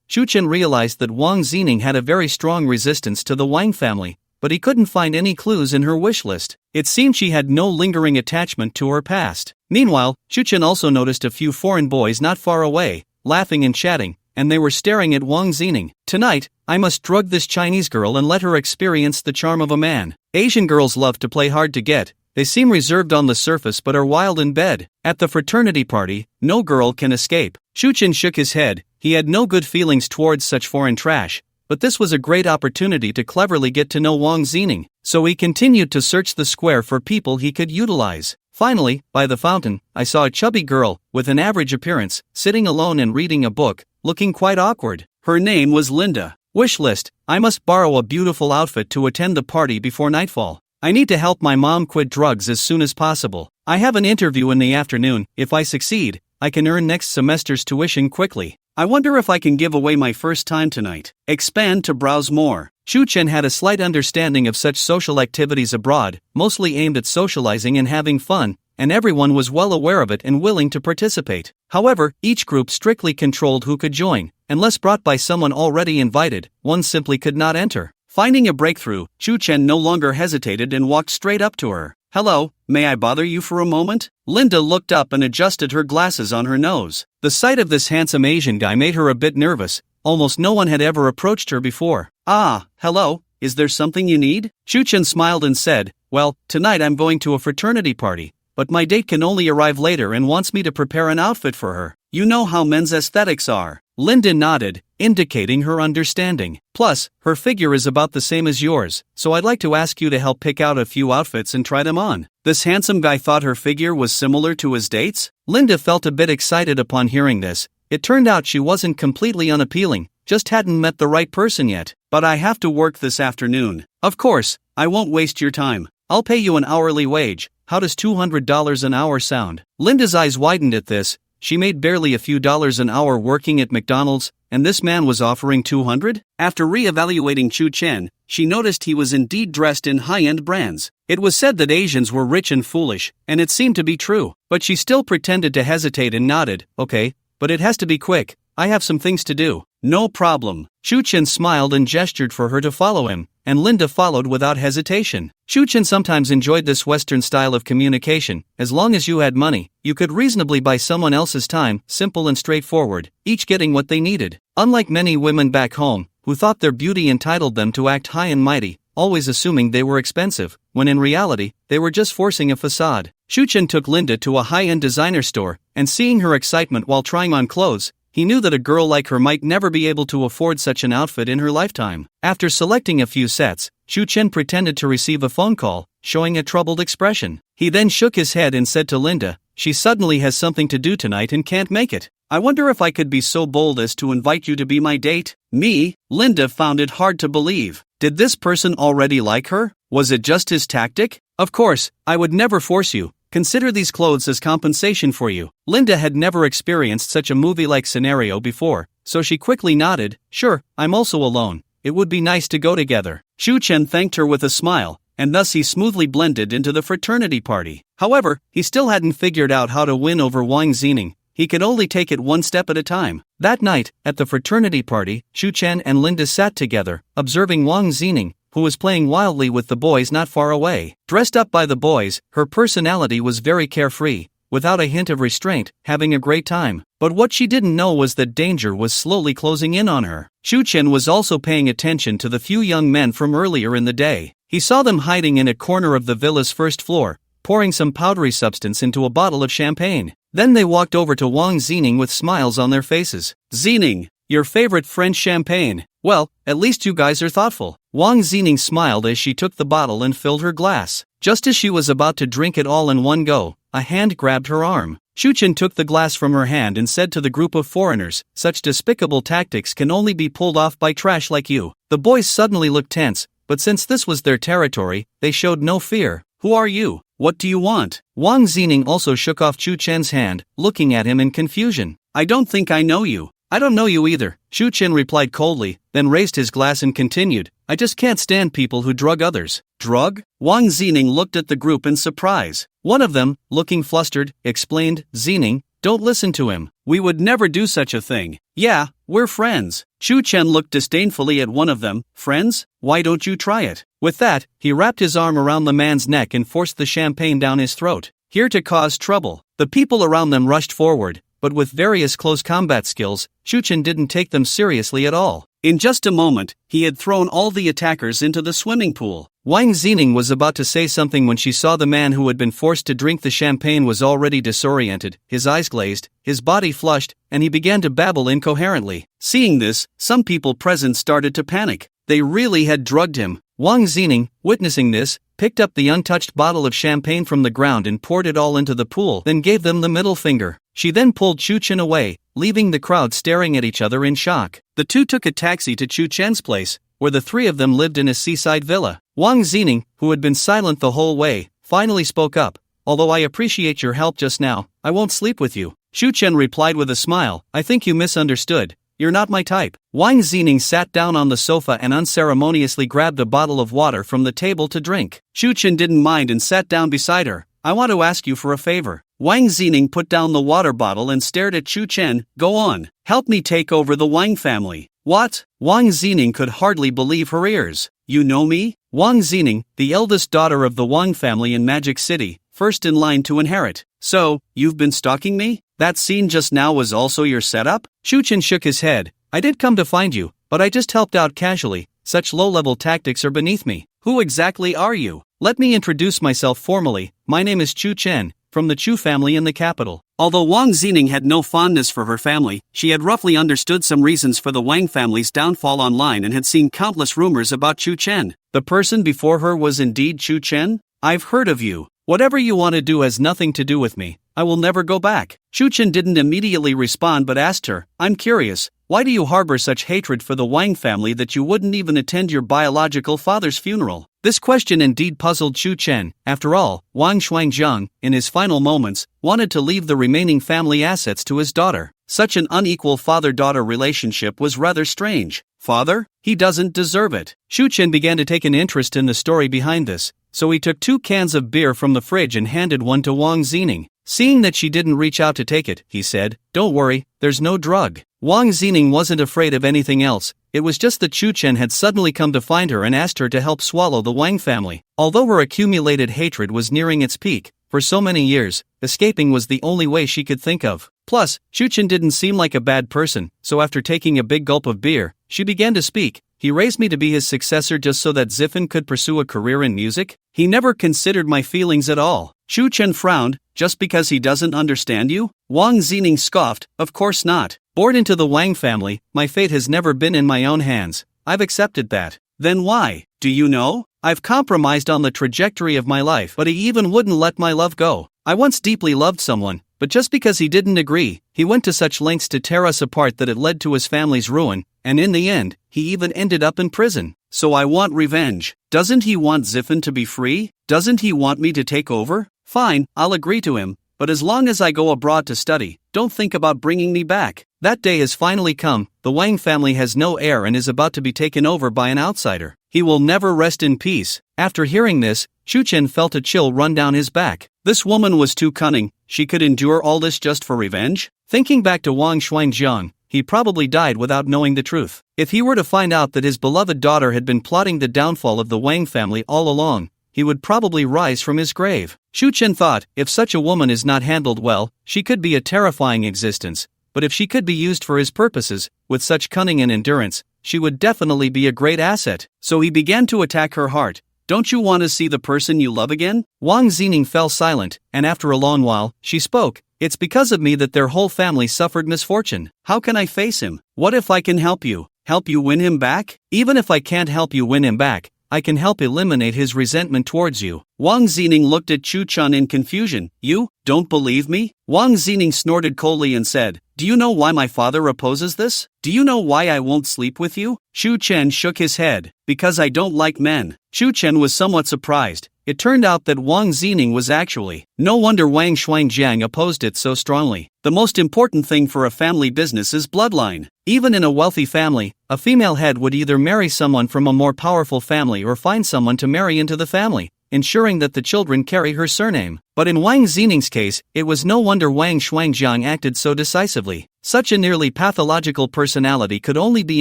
Chu Chen realized that Wang Zining had a very strong resistance to the Wang family, but he couldn't find any clues in her wish list. It seemed she had no lingering attachment to her past. Meanwhile, Chu Chen also noticed a few foreign boys not far away, laughing and chatting, and they were staring at Wang Zining. Tonight, I must drug this Chinese girl and let her experience the charm of a man. Asian girls love to play hard to get. They seem reserved on the surface but are wild in bed. At the fraternity party, no girl can escape. Chu Chen shook his head. He had no good feelings towards such foreign trash, but this was a great opportunity to cleverly get to know Wang Zining, so he continued to search the square for people he could utilize. Finally, by the fountain, I saw a chubby girl, with an average appearance, sitting alone and reading a book, looking quite awkward. Her name was Linda. Wish list: I must borrow a beautiful outfit to attend the party before nightfall. I need to help my mom quit drugs as soon as possible. I have an interview in the afternoon. If I succeed, I can earn next semester's tuition quickly. I wonder if I can give away my first time tonight. Expand to browse more. Chen had a slight understanding of such social activities abroad, mostly aimed at socializing and having fun, and everyone was well aware of it and willing to participate. However, each group strictly controlled who could join. Unless brought by someone already invited, one simply could not enter. Finding a breakthrough, Chen no longer hesitated and walked straight up to her. "Hello, may I bother you for a moment?" Linda looked up and adjusted her glasses on her nose. The sight of this handsome Asian guy made her a bit nervous. Almost no one had ever approached her before. "Ah, hello, is there something you need?" Chen smiled and said, "Well, tonight I'm going to a fraternity party, but my date can only arrive later and wants me to prepare an outfit for her. You know how men's aesthetics are." Linda nodded, indicating her understanding. "Plus, her figure is about the same as yours, so I'd like to ask you to help pick out a few outfits and try them on." This handsome guy thought her figure was similar to his date's? Linda felt a bit excited upon hearing this. It turned out she wasn't completely unappealing, just hadn't met the right person yet. "But I have to work this afternoon." "Of course, I won't waste your time. I'll pay you an hourly wage. How does $200 an hour sound?" Linda's eyes widened at this. She made barely a few dollars an hour working at McDonald's, and this man was offering $200? After re-evaluating Chen, she noticed he was indeed dressed in high-end brands. It was said that Asians were rich and foolish, and it seemed to be true. But she still pretended to hesitate and nodded. "Okay, but it has to be quick. I have some things to do." "No problem." Chen smiled and gestured for her to follow him, and Linda followed without hesitation. Chen sometimes enjoyed this Western style of communication. As long as you had money, you could reasonably buy someone else's time, simple and straightforward, each getting what they needed. Unlike many women back home, who thought their beauty entitled them to act high and mighty, always assuming they were expensive, when in reality, they were just forcing a facade. Chen took Linda to a high-end designer store, and seeing her excitement while trying on clothes, he knew that a girl like her might never be able to afford such an outfit in her lifetime. After selecting a few sets, Chen pretended to receive a phone call, showing a troubled expression. He then shook his head and said to Linda, "She suddenly has something to do tonight and can't make it. I wonder if I could be so bold as to invite you to be my date." Me? Linda found it hard to believe. Did this person already like her? Was it just his tactic? "Of course, I would never force you. Consider these clothes as compensation for you." Linda had never experienced such a movie-like scenario before, so she quickly nodded. "Sure, I'm also alone. It would be nice to go together." Chen thanked her with a smile, and thus he smoothly blended into the fraternity party. However, he still hadn't figured out how to win over Wang Zining. He could only take it one step at a time. That night, at the fraternity party, Chen and Linda sat together, observing Wang Zining, who was playing wildly with the boys not far away. Dressed up by the boys, her personality was very carefree, without a hint of restraint, having a great time. But what she didn't know was that danger was slowly closing in on her. Chen was also paying attention to the few young men from earlier in the day. He saw them hiding in a corner of the villa's first floor, pouring some powdery substance into a bottle of champagne. Then they walked over to Wang Zining with smiles on their faces. "Zining, your favorite French champagne. Well, at least you guys are thoughtful." Wang Zining smiled as she took the bottle and filled her glass. Just as she was about to drink it all in one go, a hand grabbed her arm. Chen took the glass from her hand and said to the group of foreigners, "Such despicable tactics can only be pulled off by trash like you." The boys suddenly looked tense, but since this was their territory, they showed no fear. "Who are you? What do you want?" Wang Zining also shook off Chen's hand, looking at him in confusion. "I don't think I know you." "I don't know you either," Chen replied coldly, then raised his glass and continued, "I just can't stand people who drug others." "Drug?" Wang Zining looked at the group in surprise. One of them, looking flustered, explained, "Zining, don't listen to him. We would never do such a thing." "Yeah, we're friends." Chen looked disdainfully at one of them. "Friends? Why don't you try it?" With that, he wrapped his arm around the man's neck and forced the champagne down his throat. "Here to cause trouble." The people around them rushed forward, but with various close combat skills, Chen didn't take them seriously at all. In just a moment, he had thrown all the attackers into the swimming pool. Wang Zining was about to say something when she saw the man who had been forced to drink the champagne was already disoriented, his eyes glazed, his body flushed, and he began to babble incoherently. Seeing this, some people present started to panic. They really had drugged him. Wang Zining, witnessing this, picked up the untouched bottle of champagne from the ground and poured it all into the pool, then gave them the middle finger. She then pulled Chen away, leaving the crowd staring at each other in shock. The two took a taxi to Chu Chen's place, where the three of them lived in a seaside villa. Wang Zining, who had been silent the whole way, finally spoke up. Although I appreciate your help just now, I won't sleep with you. Chu Chen replied with a smile, I think you misunderstood. You're not my type. Wang Zining sat down on the sofa and unceremoniously grabbed a bottle of water from the table to drink. Chu Chen didn't mind and sat down beside her. I want to ask you for a favor. Wang Zining put down the water bottle and stared at Chu Chen. Go on. Help me take over the Wang family. What? Wang Zining could hardly believe her ears. You know me? Wang Zining, the eldest daughter of the Wang family in Magic City, first in line to inherit. So, you've been stalking me? That scene just now was also your setup? Chu Chen shook his head. I did come to find you, but I just helped out casually. Such low-level tactics are beneath me. Who exactly are you? Let me introduce myself formally. My name is Chu Chen, from the Chu family in the capital. Although Wang Zining had no fondness for her family, she had roughly understood some reasons for the Wang family's downfall online and had seen countless rumors about Chu Chen. The person before her was indeed Chu Chen? I've heard of you. Whatever you want to do has nothing to do with me. I will never go back. Chu Chen didn't immediately respond but asked her, I'm curious, why do you harbor such hatred for the Wang family that you wouldn't even attend your biological father's funeral? This question indeed puzzled Chu Chen. After all, Wang Shuangjiang, in his final moments, wanted to leave the remaining family assets to his daughter. Such an unequal father-daughter relationship was rather strange. Father? He doesn't deserve it. Chu Chen began to take an interest in the story behind this, so he took 2 cans of beer from the fridge and handed one to Wang Zining. Seeing that she didn't reach out to take it, he said, Don't worry, there's no drug. Wang Zining wasn't afraid of anything else. It was just that Chu Chen had suddenly come to find her and asked her to help swallow the Wang family. Although her accumulated hatred was nearing its peak, for so many years, escaping was the only way she could think of. Plus, Chu Chen didn't seem like a bad person, so after taking a big gulp of beer, she began to speak. He raised me to be his successor just so that Ziffen could pursue a career in music? He never considered my feelings at all. Chu Chen frowned. Just because he doesn't understand you? Wang Zining scoffed, Of course not. Born into the Wang family, my fate has never been in my own hands. I've accepted that. Then why? Do you know? I've compromised on the trajectory of my life, but he even wouldn't let my love go. I once deeply loved someone, but just because he didn't agree, he went to such lengths to tear us apart that it led to his family's ruin, and in the end, he even ended up in prison. So I want revenge. Doesn't he want Ziffen to be free? Doesn't he want me to take over? Fine, I'll agree to him, but as long as I go abroad to study, don't think about bringing me back. That day has finally come. The Wang family has no heir and is about to be taken over by an outsider. He will never rest in peace. After hearing this, Chu Chen felt a chill run down his back. This woman was too cunning. She could endure all this just for revenge? Thinking back to Wang Shuangjiang, he probably died without knowing the truth. If he were to find out that his beloved daughter had been plotting the downfall of the Wang family all along, he would probably rise from his grave. Chu Chen thought, if such a woman is not handled well, she could be a terrifying existence, but if she could be used for his purposes, with such cunning and endurance, she would definitely be a great asset. So he began to attack her heart. Don't you want to see the person you love again? Wang Zining fell silent, and after a long while, she spoke. It's because of me that their whole family suffered misfortune. How can I face him? What if I can help you? Help you win him back? Even if I can't help you win him back, I can help eliminate his resentment towards you. Wang Zining looked at Chu Chen in confusion. You don't believe me? Wang Zining snorted coldly and said, Do you know why my father opposes this? Do you know why I won't sleep with you? Chu Chen shook his head. Because I don't like men. Chu Chen was somewhat surprised. It turned out that Wang Zining was actually. No wonder Wang Shuangjiang opposed it so strongly. The most important thing for a family business is bloodline. Even in a wealthy family, a female head would either marry someone from a more powerful family or find someone to marry into the family, ensuring that the children carry her surname. But in Wang Zining's case, it was no wonder Wang Shuangjiang acted so decisively. Such a nearly pathological personality could only be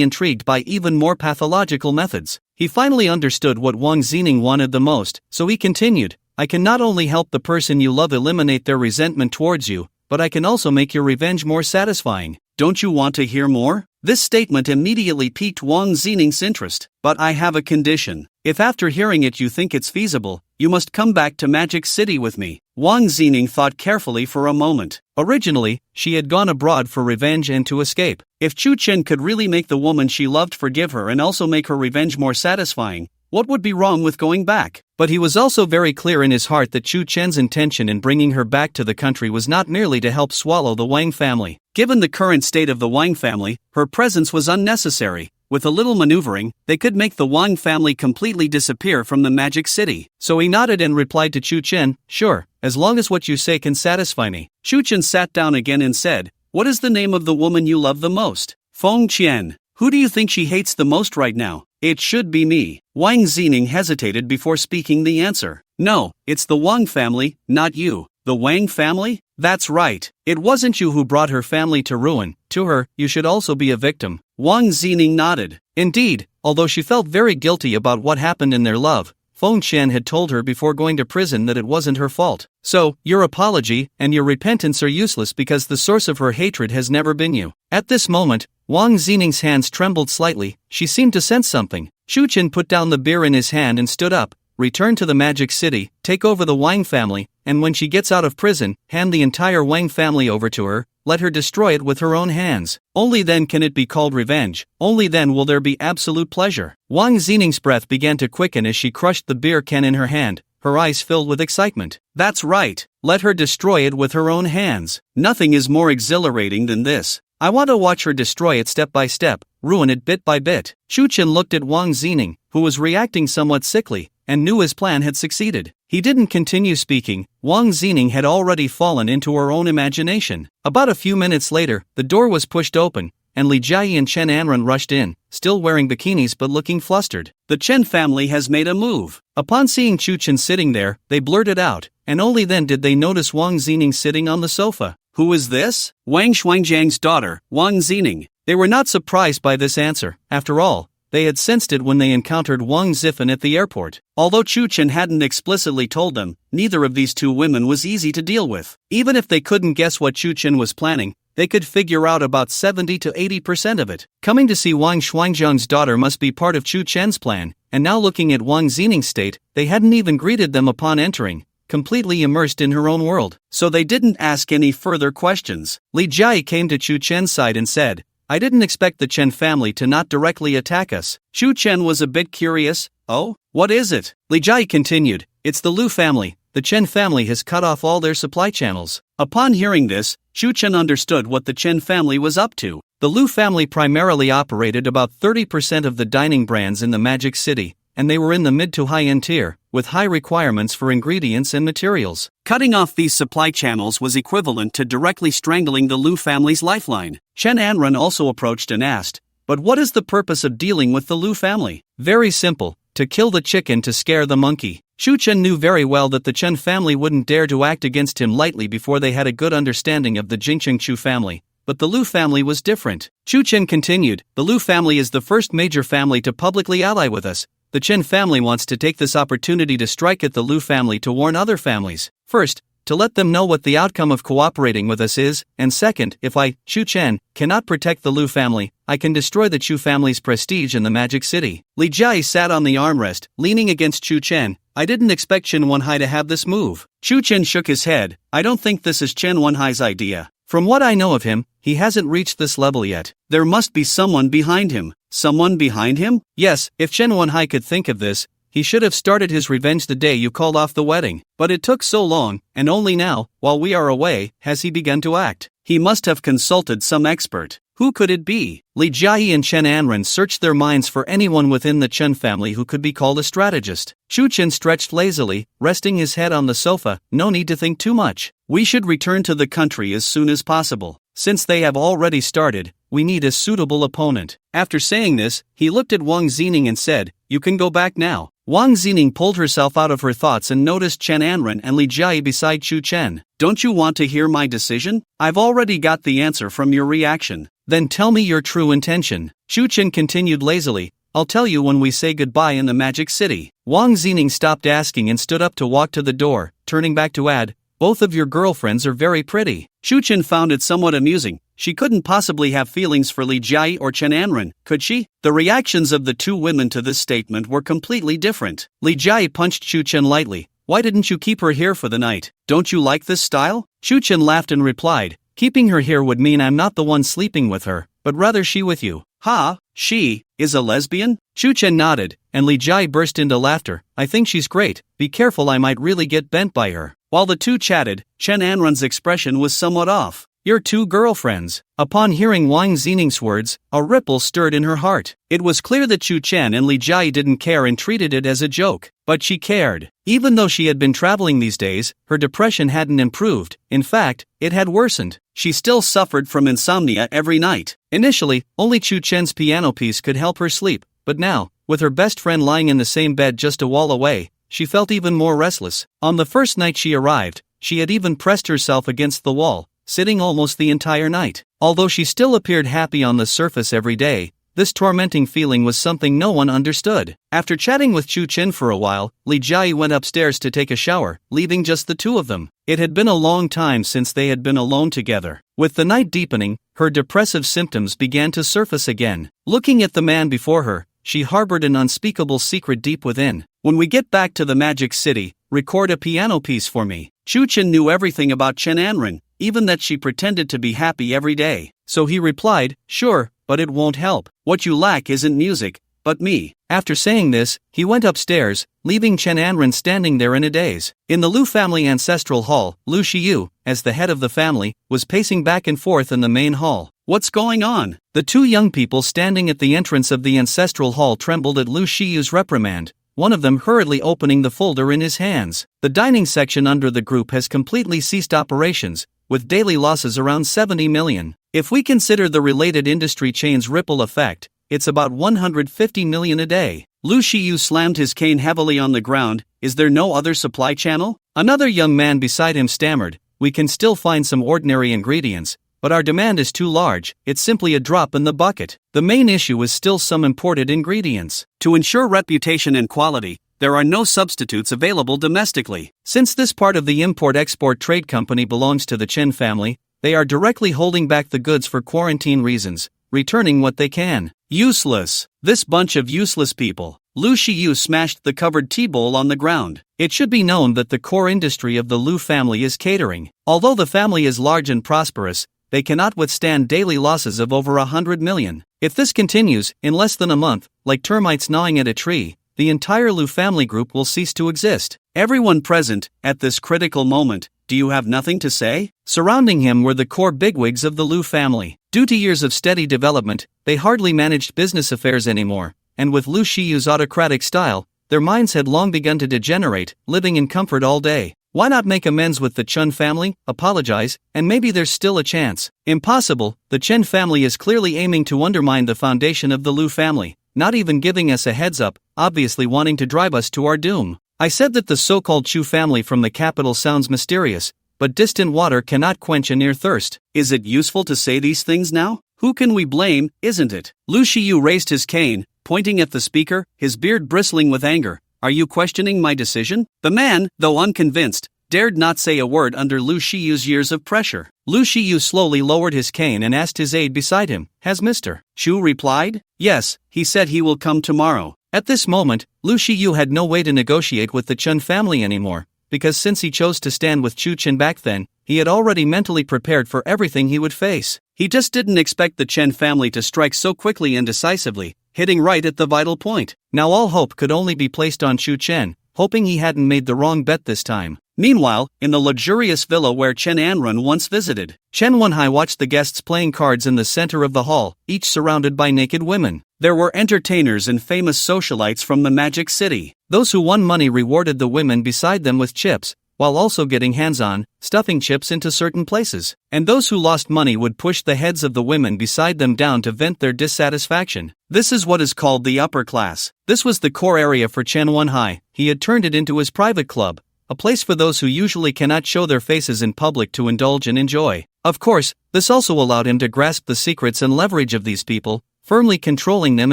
intrigued by even more pathological methods. He finally understood what Wang Zining wanted the most, so he continued, I can not only help the person you love eliminate their resentment towards you, but I can also make your revenge more satisfying. Don't you want to hear more? This statement immediately piqued Wang Zining's interest. But I have a condition. If after hearing it you think it's feasible, you must come back to Magic City with me. Wang Zining thought carefully for a moment. Originally, she had gone abroad for revenge and to escape. If Chu Chen could really make the woman she loved forgive her and also make her revenge more satisfying, what would be wrong with going back? But he was also very clear in his heart that Chu Chen's intention in bringing her back to the country was not merely to help swallow the Wang family. Given the current state of the Wang family, her presence was unnecessary. With a little maneuvering, they could make the Wang family completely disappear from the Magic City. So he nodded and replied to Chu Chen, "Sure, as long as what you say can satisfy me." Chu Chen sat down again and said, "What is the name of the woman you love the most?" "Fong Qian." "Who do you think she hates the most right now?" "It should be me." Wang Zining hesitated before speaking the answer. "No, it's the Wang family, not you." "The Wang family?" "That's right. It wasn't you who brought her family to ruin. To her, you should also be a victim." Wang Zining nodded. Indeed, although she felt very guilty about what happened in their love, Fong Qian had told her before going to prison that it wasn't her fault. "So, your apology and your repentance are useless because the source of her hatred has never been you." At this moment, Wang Zining's hands trembled slightly. She seemed to sense something. Chu Chen put down the beer in his hand and stood up. "Return to the Magic City, take over the Wang family, and when she gets out of prison, hand the entire Wang family over to her, let her destroy it with her own hands. Only then can it be called revenge, only then will there be absolute pleasure." Wang Zining's breath began to quicken as she crushed the beer can in her hand, her eyes filled with excitement. "That's right, let her destroy it with her own hands. Nothing is more exhilarating than this. I want to watch her destroy it step by step, ruin it bit by bit." Chu Chen looked at Wang Zining, who was reacting somewhat sickly, and knew his plan had succeeded. He didn't continue speaking. Wang Zining had already fallen into her own imagination. About a few minutes later, the door was pushed open, and Li Jiayi and Chen Anren rushed in, still wearing bikinis but looking flustered. "The Chen family has made a move." Upon seeing Chu Chen sitting there, they blurted out, and only then did they notice Wang Zining sitting on the sofa. "Who is this?" "Wang Shuangjiang's daughter, Wang Zining." They were not surprised by this answer. After all, they had sensed it when they encountered Wang Zifen at the airport. Although Chu Chen hadn't explicitly told them, neither of these two women was easy to deal with. Even if they couldn't guess what Chu Chen was planning, they could figure out about 70 to 80% of it. Coming to see Wang Shuangjiang's daughter must be part of Chu Chen's plan, and now looking at Wang Zining's state, they hadn't even greeted them upon entering, completely immersed in her own world. So they didn't ask any further questions. Li Jiayi came to Chu Chen's side and said, "I didn't expect the Chen family to not directly attack us." Chu Chen was a bit curious. "Oh, what is it?" Li Jiayi continued, "It's the Lu family. The Chen family has cut off all their supply channels." Upon hearing this, Chu Chen understood what the Chen family was up to. The Lu family primarily operated about 30% of the dining brands in the Magic City, and they were in the mid to high-end tier, with high requirements for ingredients and materials. Cutting off these supply channels was equivalent to directly strangling the Lu family's lifeline. Chen Anren also approached and asked, "But what is the purpose of dealing with the Lu family?" "Very simple, to kill the chicken to scare the monkey." Chu Chen knew very well that the Chen family wouldn't dare to act against him lightly before they had a good understanding of the Jingcheng Chu family. But the Lu family was different. Chu Chen continued, "The Lu family is the first major family to publicly ally with us. The Chen family wants to take this opportunity to strike at the Lu family to warn other families. First, to let them know what the outcome of cooperating with us is, and second, if I, Chu Chen, cannot protect the Lu family, I can destroy the Chu family's prestige in the Magic City." Li Jiayi sat on the armrest, leaning against Chu Chen. "I didn't expect Chen Wenhai to have this move." Chu Chen shook his head. "I don't think this is Chen Wenhai's idea. From what I know of him, he hasn't reached this level yet. There must be someone behind him." "Someone behind him?" "Yes, if Chen Wenhai could think of this, he should have started his revenge the day you called off the wedding. But it took so long, and only now, while we are away, has he begun to act. He must have consulted some expert. Who could it be?" Li Jiayi and Chen Anren searched their minds for anyone within the Chen family who could be called a strategist. Chu Chen stretched lazily, resting his head on the sofa. "No need to think too much. We should return to the country as soon as possible. Since they have already started, we need a suitable opponent." After saying this, he looked at Wang Zining and said, "You can go back now." Wang Zining pulled herself out of her thoughts and noticed Chen Anren and Li Jiayi beside Chu Chen. "Don't you want to hear my decision? I've already got the answer from your reaction." "Then tell me your true intention." Chu Chen continued lazily, "I'll tell you when we say goodbye in the Magic City." Wang Zining stopped asking and stood up to walk to the door, turning back to add, "Both of your girlfriends are very pretty." Chu Chen found it somewhat amusing. She couldn't possibly have feelings for Li Jiayi or Chen Anren, could she? The reactions of the two women to this statement were completely different. Li Jiayi punched Chu Chen lightly. "Why didn't you keep her here for the night? Don't you like this style?" Chu Chen laughed and replied, "Keeping her here would mean I'm not the one sleeping with her, but rather she with you." "Ha, she is a lesbian?" Chu Chen nodded, and Li Jiayi burst into laughter. "I think she's great. Be careful, I might really get bent by her." While the two chatted, Chen Anren's expression was somewhat off. Your two girlfriends. Upon hearing Wang Xining's words, a ripple stirred in her heart. It was clear that Chu Chen and Li Jiayi didn't care and treated it as a joke. But she cared. Even though she had been traveling these days, her depression hadn't improved. In fact, it had worsened. She still suffered from insomnia every night. Initially, only Chu Chen's piano piece could help her sleep. But now, with her best friend lying in the same bed just a wall away, she felt even more restless. On the first night she arrived, she had even pressed herself against the wall, sitting almost the entire night. Although she still appeared happy on the surface every day, this tormenting feeling was something no one understood. After chatting with Chu Chen for a while, Li Jiayi went upstairs to take a shower, leaving just the two of them. It had been a long time since they had been alone together. With the night deepening, her depressive symptoms began to surface again. Looking at the man before her, she harbored an unspeakable secret deep within. When we get back to the Magic City, record a piano piece for me. Chu Chen knew everything about Chen Anren, even that she pretended to be happy every day. So he replied, sure, but it won't help. What you lack isn't music, but me. After saying this, he went upstairs, leaving Chen Anren standing there in a daze. In the Lu family ancestral hall, Lu Shiyu, as the head of the family, was pacing back and forth in the main hall. What's going on? The two young people standing at the entrance of the ancestral hall trembled at Lu Shiyu's reprimand, one of them hurriedly opening the folder in his hands. The dining section under the group has completely ceased operations, with daily losses around 70 million. If we consider the related industry chain's ripple effect, it's about 150 million a day. Lu Shiyu slammed his cane heavily on the ground. Is there no other supply channel? Another young man beside him stammered, we can still find some ordinary ingredients, but our demand is too large, it's simply a drop in the bucket. The main issue is still some imported ingredients. To ensure reputation and quality, there are no substitutes available domestically. Since this part of the import-export trade company belongs to the Chen family, they are directly holding back the goods for quarantine reasons, returning what they can. Useless. This bunch of useless people. Lu Shiyu smashed the covered tea bowl on the ground. It should be known that the core industry of the Lu family is catering. Although the family is large and prosperous, they cannot withstand daily losses of over 100 million. If this continues, in less than a month, like termites gnawing at a tree, the entire Lu family group will cease to exist. Everyone present, at this critical moment, do you have nothing to say? Surrounding him were the core bigwigs of the Lu family. Due to years of steady development, they hardly managed business affairs anymore, and with Lu Shiyu's autocratic style, their minds had long begun to degenerate, living in comfort all day. Why not make amends with the Chen family, apologize, and maybe there's still a chance? Impossible. The Chen family is clearly aiming to undermine the foundation of the Lu family, not even giving us a heads up, obviously wanting to drive us to our doom. I said that the so-called Chu family from the capital sounds mysterious, but distant water cannot quench a near thirst. Is it useful to say these things now? Who can we blame, isn't it? Lu Shiyu raised his cane, pointing at the speaker, his beard bristling with anger. Are you questioning my decision? The man, though unconvinced, dared not say a word under Lu Shiyu's years of pressure. Lu Shiyu slowly lowered his cane and asked his aide beside him, has Mr. Chu replied? Yes, he said he will come tomorrow. At this moment, Lu Shiyu had no way to negotiate with the Chen family anymore, because since he chose to stand with Chu Chen back then, he had already mentally prepared for everything he would face. He just didn't expect the Chen family to strike so quickly and decisively, hitting right at the vital point. Now all hope could only be placed on Chu Chen, hoping he hadn't made the wrong bet this time. Meanwhile, in the luxurious villa where Chen Anren once visited, Chen Wenhai watched the guests playing cards in the center of the hall, each surrounded by naked women. There were entertainers and famous socialites from the Magic City. Those who won money rewarded the women beside them with chips, while also getting hands-on, stuffing chips into certain places. And those who lost money would push the heads of the women beside them down to vent their dissatisfaction. This is what is called the upper class. This was the core area for Chen Wenhai. He had turned it into his private club, a place for those who usually cannot show their faces in public to indulge and enjoy. Of course, this also allowed him to grasp the secrets and leverage of these people, firmly controlling them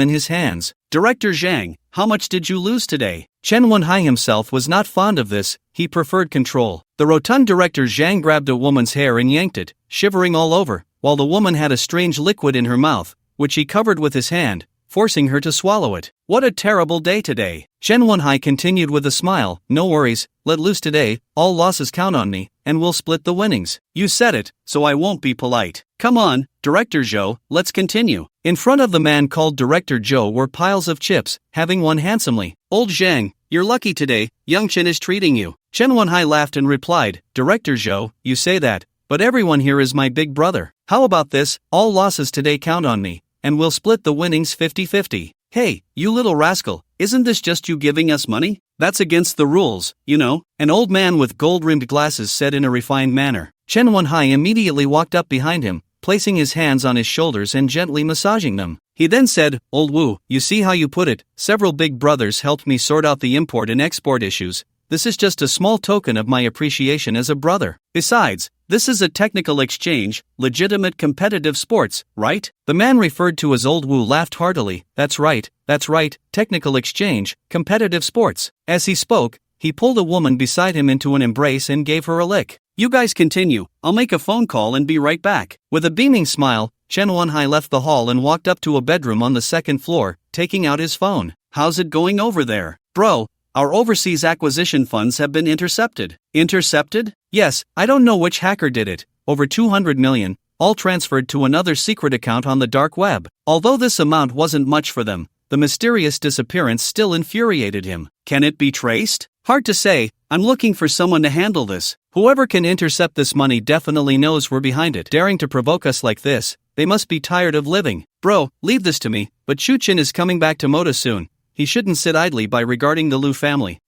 in his hands. Director Zhang, how much did you lose today? Chen Wenhai himself was not fond of this, he preferred control. The rotund director Zhang grabbed a woman's hair and yanked it, shivering all over, while the woman had a strange liquid in her mouth, which he covered with his hand, forcing her to swallow it. What a terrible day today. Chen Wenhai continued with a smile, no worries, let loose today, all losses count on me, and we'll split the winnings. You said it, so I won't be polite. Come on, Director Zhou, let's continue. In front of the man called Director Zhou were piles of chips, having won handsomely. Old Zhang, you're lucky today, young Chen is treating you. Chen Wenhai laughed and replied, Director Zhou, you say that, but everyone here is my big brother. How about this, all losses today count on me, and we'll split the winnings 50-50. Hey, you little rascal, isn't this just you giving us money? That's against the rules, you know, an old man with gold-rimmed glasses said in a refined manner. Chen Wenhai immediately walked up behind him, placing his hands on his shoulders and gently massaging them. He then said, "Old Wu, you see how you put it, several big brothers helped me sort out the import and export issues. This is just a small token of my appreciation as a brother. Besides, this is a technical exchange, legitimate competitive sports, right?" The man referred to as Old Wu laughed heartily. That's right, technical exchange, competitive sports. As he spoke, he pulled a woman beside him into an embrace and gave her a lick. "You guys continue, I'll make a phone call and be right back." With a beaming smile, Chen Wenhai left the hall and walked up to a bedroom on the second floor, taking out his phone. "How's it going over there, bro? Our overseas acquisition funds have been intercepted." "Intercepted?" "Yes, I don't know which hacker did it. Over 200 million, all transferred to another secret account on the dark web." Although this amount wasn't much for them, the mysterious disappearance still infuriated him. "Can it be traced?" "Hard to say, I'm looking for someone to handle this. Whoever can intercept this money definitely knows we're behind it. Daring to provoke us like this, they must be tired of living. Bro, leave this to me, but Chu Chen is coming back to Moda soon. He shouldn't sit idly by regarding the Liu family.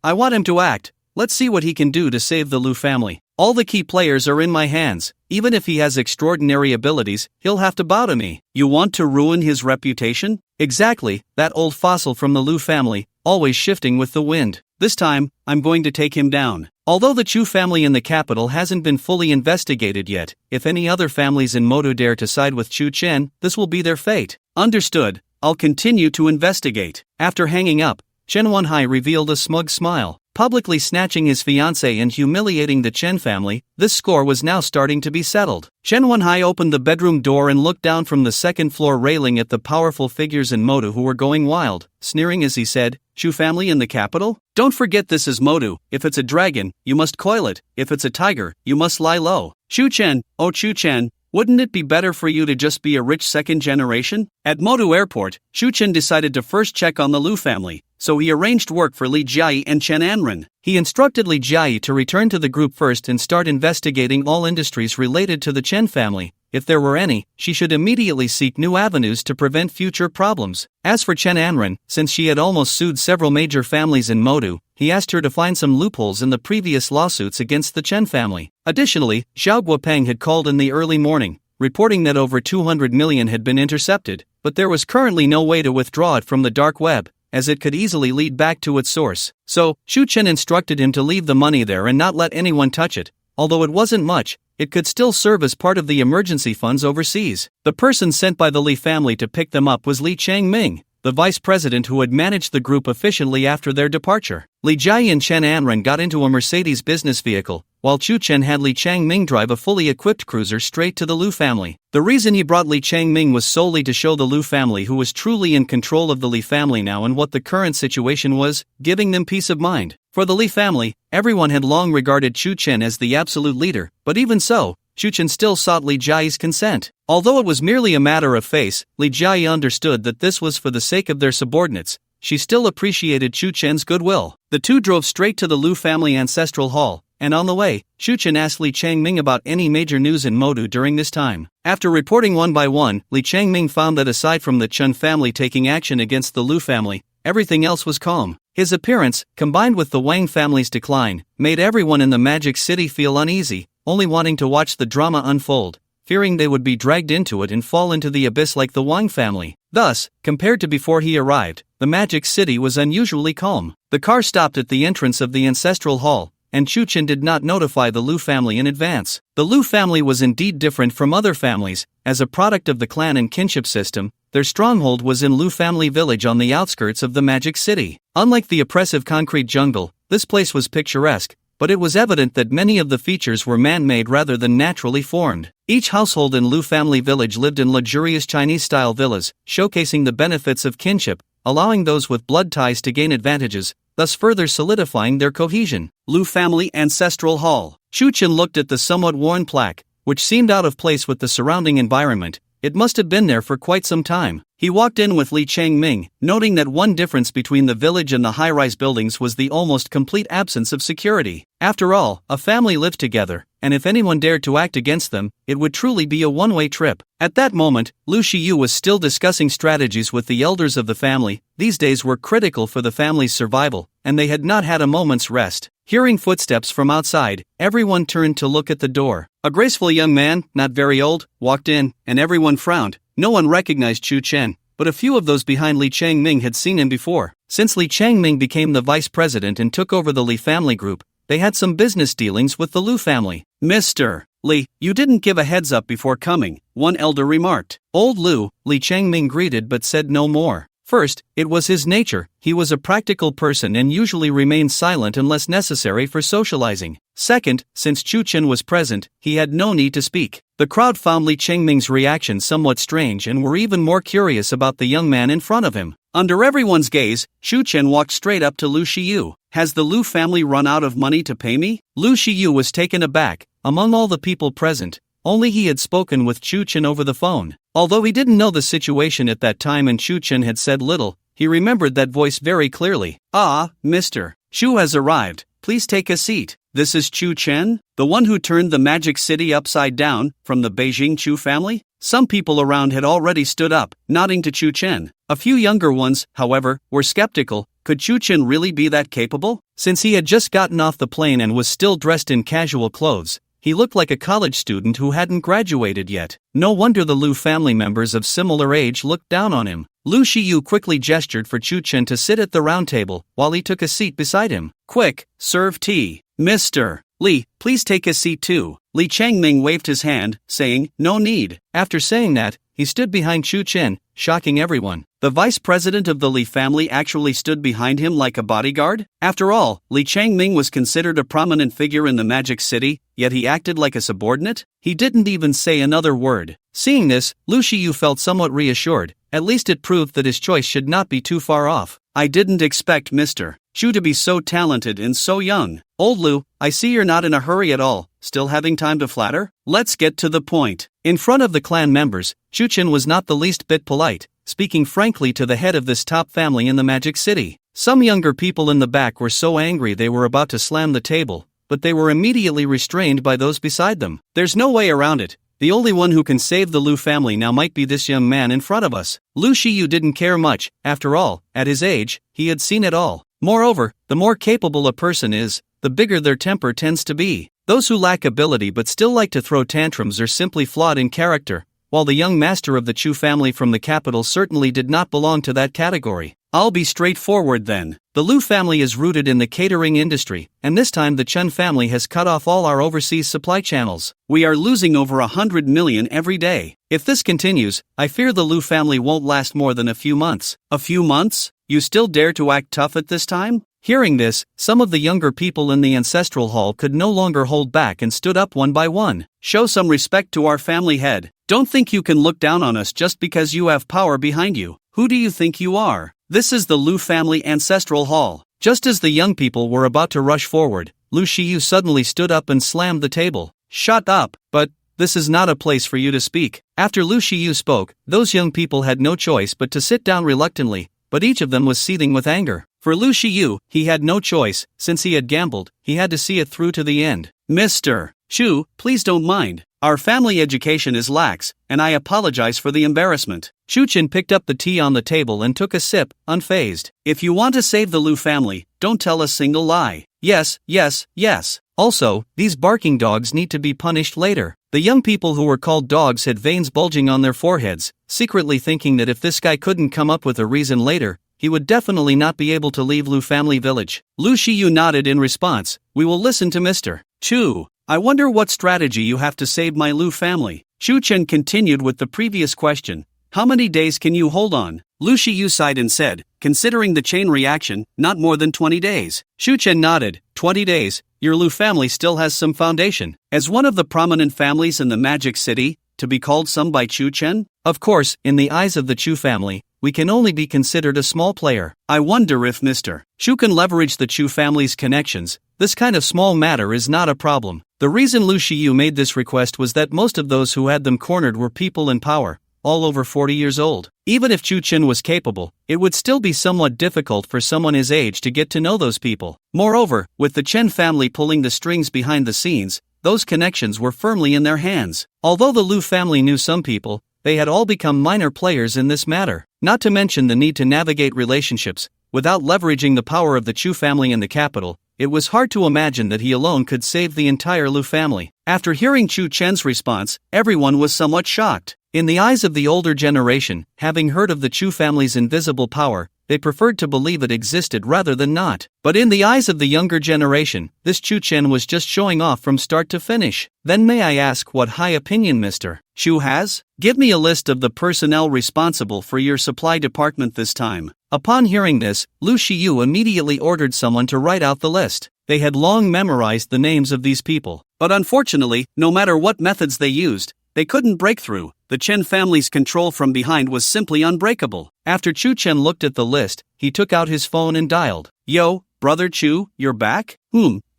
I want him to act. Let's see what he can do to save the Liu family. All the key players are in my hands. Even if he has extraordinary abilities, he'll have to bow to me." "You want to ruin his reputation?" "Exactly, that old fossil from the Liu family, always shifting with the wind. This time, I'm going to take him down." Although the Chu family in the capital hasn't been fully investigated yet, if any other families in Modu dare to side with Chu Chen, this will be their fate. "Understood. I'll continue to investigate." After hanging up, Chen Wenhai revealed a smug smile. Publicly snatching his fiancée and humiliating the Chen family, this score was now starting to be settled. Chen Wenhai opened the bedroom door and looked down from the second-floor railing at the powerful figures in Modu who were going wild, sneering as he said, "Chu family in the capital? Don't forget this is Modu. If it's a dragon, you must coil it. If it's a tiger, you must lie low. Chu Chen, oh Chu Chen, wouldn't it be better for you to just be a rich second generation?" At Modu Airport, Chu Chen decided to first check on the Liu family, so he arranged work for Li Jiayi and Chen Anren. He instructed Li Jiayi to return to the group first and start investigating all industries related to the Chen family. If there were any, she should immediately seek new avenues to prevent future problems. As for Chen Anren, since she had almost sued several major families in Modu, he asked her to find some loopholes in the previous lawsuits against the Chen family. Additionally, Xiao Guopeng had called in the early morning, reporting that over 200 million had been intercepted, but there was currently no way to withdraw it from the dark web, as it could easily lead back to its source. So, Chu Chen instructed him to leave the money there and not let anyone touch it. Although it wasn't much, it could still serve as part of the emergency funds overseas. The person sent by the Li family to pick them up was Li Changming, the vice president who had managed the group efficiently after their departure. Li Jiayi and Chen Anren got into a Mercedes business vehicle, while Chu Chen had Li Changming drive a fully equipped cruiser straight to the Liu family. The reason he brought Li Changming was solely to show the Liu family who was truly in control of the Li family now and what the current situation was, giving them peace of mind. For the Li family, everyone had long regarded Chu Chen as the absolute leader, but even so, Chu Chen still sought Li Jiayi's consent. Although it was merely a matter of face, Li Jiayi understood that this was for the sake of their subordinates. She still appreciated Chu Chen's goodwill. The two drove straight to the Liu family ancestral hall, and on the way, Chu Chen asked Li Changming about any major news in Modu during this time. After reporting one by one, Li Changming found that aside from the Chen family taking action against the Liu family, everything else was calm. His appearance, combined with the Wang family's decline, made everyone in the Magic City feel uneasy, only wanting to watch the drama unfold, fearing they would be dragged into it and fall into the abyss like the Wang family. Thus, compared to before he arrived, the Magic City was unusually calm. The car stopped at the entrance of the ancestral hall, and Chu Chen did not notify the Liu family in advance. The Liu family was indeed different from other families. As a product of the clan and kinship system, their stronghold was in Liu family village on the outskirts of the Magic City. Unlike the oppressive concrete jungle, this place was picturesque, but it was evident that many of the features were man-made rather than naturally formed. Each household in Liu family village lived in luxurious Chinese-style villas, showcasing the benefits of kinship, allowing those with blood ties to gain advantages, thus further solidifying their cohesion. Liu family ancestral hall. Chu Chen looked at the somewhat worn plaque, which seemed out of place with the surrounding environment, it must have been there for quite some time. He walked in with Li Changming, noting that one difference between the village and the high-rise buildings was the almost complete absence of security. After all, a family lived together, and if anyone dared to act against them, it would truly be a one-way trip. At that moment, Lu Shiyu was still discussing strategies with the elders of the family. These days were critical for the family's survival, and they had not had a moment's rest. Hearing footsteps from outside, everyone turned to look at the door. A graceful young man, not very old, walked in, and everyone frowned. No one recognized Chu Chen, but a few of those behind Li Changming had seen him before. Since Li Changming became the vice president and took over the Li family group, they had some business dealings with the Lu family. Mr. Li, you didn't give a heads up before coming, one elder remarked. Old Lu, Li Changming greeted but said no more. First, it was his nature. He was a practical person and usually remained silent unless necessary for socializing. Second, since Chu Chen was present, he had no need to speak. The crowd found Li Changming's reaction somewhat strange and were even more curious about the young man in front of him. Under everyone's gaze, Chu Chen walked straight up to Lu Shiyu. Has the Lu family run out of money to pay me? Lu Shiyu was taken aback. Among all the people present, only he had spoken with Chu Chen over the phone. Although he didn't know the situation at that time and Chu Chen had said little, he remembered that voice very clearly. Ah, Mr. Chu has arrived. Please take a seat. This is Chu Chen, the one who turned the magic city upside down, from the Beijing Chu family? Some people around had already stood up, nodding to Chu Chen. A few younger ones, however, were skeptical. Could Chu Chen really be that capable? Since he had just gotten off the plane and was still dressed in casual clothes, he looked like a college student who hadn't graduated yet. No wonder the Lu family members of similar age looked down on him. Lu Shiyu quickly gestured for Chu Chen to sit at the round table, while he took a seat beside him. Quick, serve tea. Mr. Li, please take a seat too. Li Changming waved his hand, saying, no need. After saying that, he stood behind Chu Chen, shocking everyone. The vice president of the Li family actually stood behind him like a bodyguard? After all, Li Changming was considered a prominent figure in the Magic City, yet he acted like a subordinate? He didn't even say another word. Seeing this, Lu Shiyu felt somewhat reassured. At least it proved that his choice should not be too far off. I didn't expect Mr. Chu to be so talented and so young. Old Lu, I see you're not in a hurry at all. Still having time to flatter? Let's get to the point. In front of the clan members, Chu Chen was not the least bit polite, speaking frankly to the head of this top family in the Magic City. Some younger people in the back were so angry they were about to slam the table, but they were immediately restrained by those beside them. There's no way around it. The only one who can save the Lu family now might be this young man in front of us. Lu Shiyu didn't care much. After all, at his age, he had seen it all. Moreover, the more capable a person is, the bigger their temper tends to be. Those who lack ability but still like to throw tantrums are simply flawed in character, while the young master of the Chu family from the capital certainly did not belong to that category. I'll be straightforward then. The Lu family is rooted in the catering industry, and this time the Chen family has cut off all our overseas supply channels. We are losing over 100 million every day. If this continues, I fear the Lu family won't last more than a few months. A few months? You still dare to act tough at this time? Hearing this, some of the younger people in the ancestral hall could no longer hold back and stood up one by one. Show some respect to our family head. Don't think you can look down on us just because you have power behind you. Who do you think you are? This is the Lu family ancestral hall. Just as the young people were about to rush forward, Lu Shiyu suddenly stood up and slammed the table. Shut up, but this is not a place for you to speak. After Lu Shiyu spoke, those young people had no choice but to sit down reluctantly, but each of them was seething with anger. For Lu Shiyu, he had no choice. Since he had gambled, he had to see it through to the end. Mr. Chu, please don't mind. Our family education is lax, and I apologize for the embarrassment. Chu Chen picked up the tea on the table and took a sip, unfazed. If you want to save the Lu family, don't tell a single lie. Yes, yes, yes. Also, these barking dogs need to be punished later. The young people who were called dogs had veins bulging on their foreheads, secretly thinking that if this guy couldn't come up with a reason later, he would definitely not be able to leave Lu family village. Lu Shiyu nodded in response. We will listen to Mr. Chu. I wonder what strategy you have to save my Lu family. Chu Chen continued with the previous question. How many days can you hold on? Lu Shiyu sighed and said, considering the chain reaction, not more than 20 days. Chu Chen nodded. 20 days? Your Lu family still has some foundation. As one of the prominent families in the Magic City, to be called some by Chu Chen? Of course, in the eyes of the Chu family, we can only be considered a small player. I wonder if Mr. Chu can leverage the Chu family's connections. This kind of small matter is not a problem. The reason Lu Shiyu made this request was that most of those who had them cornered were people in power, all over 40 years old. Even if Chu Chen was capable, it would still be somewhat difficult for someone his age to get to know those people. Moreover, with the Chen family pulling the strings behind the scenes, those connections were firmly in their hands. Although the Lu family knew some people, they had all become minor players in this matter. Not to mention the need to navigate relationships, without leveraging the power of the Chu family in the capital. It was hard to imagine that he alone could save the entire Lu family. After hearing Chu Chen's response, everyone was somewhat shocked. In the eyes of the older generation, having heard of the Chu family's invisible power, they preferred to believe it existed rather than not. But in the eyes of the younger generation, this Chu Chen was just showing off from start to finish. Then may I ask what high opinion Mr. Chu has? Give me a list of the personnel responsible for your supply department this time. Upon hearing this, Lu Shiyu immediately ordered someone to write out the list. They had long memorized the names of these people. But unfortunately, no matter what methods they used, they couldn't break through. The Chen family's control from behind was simply unbreakable. After Chu Chen looked at the list, he took out his phone and dialed. Yo, Brother Chu, you're back?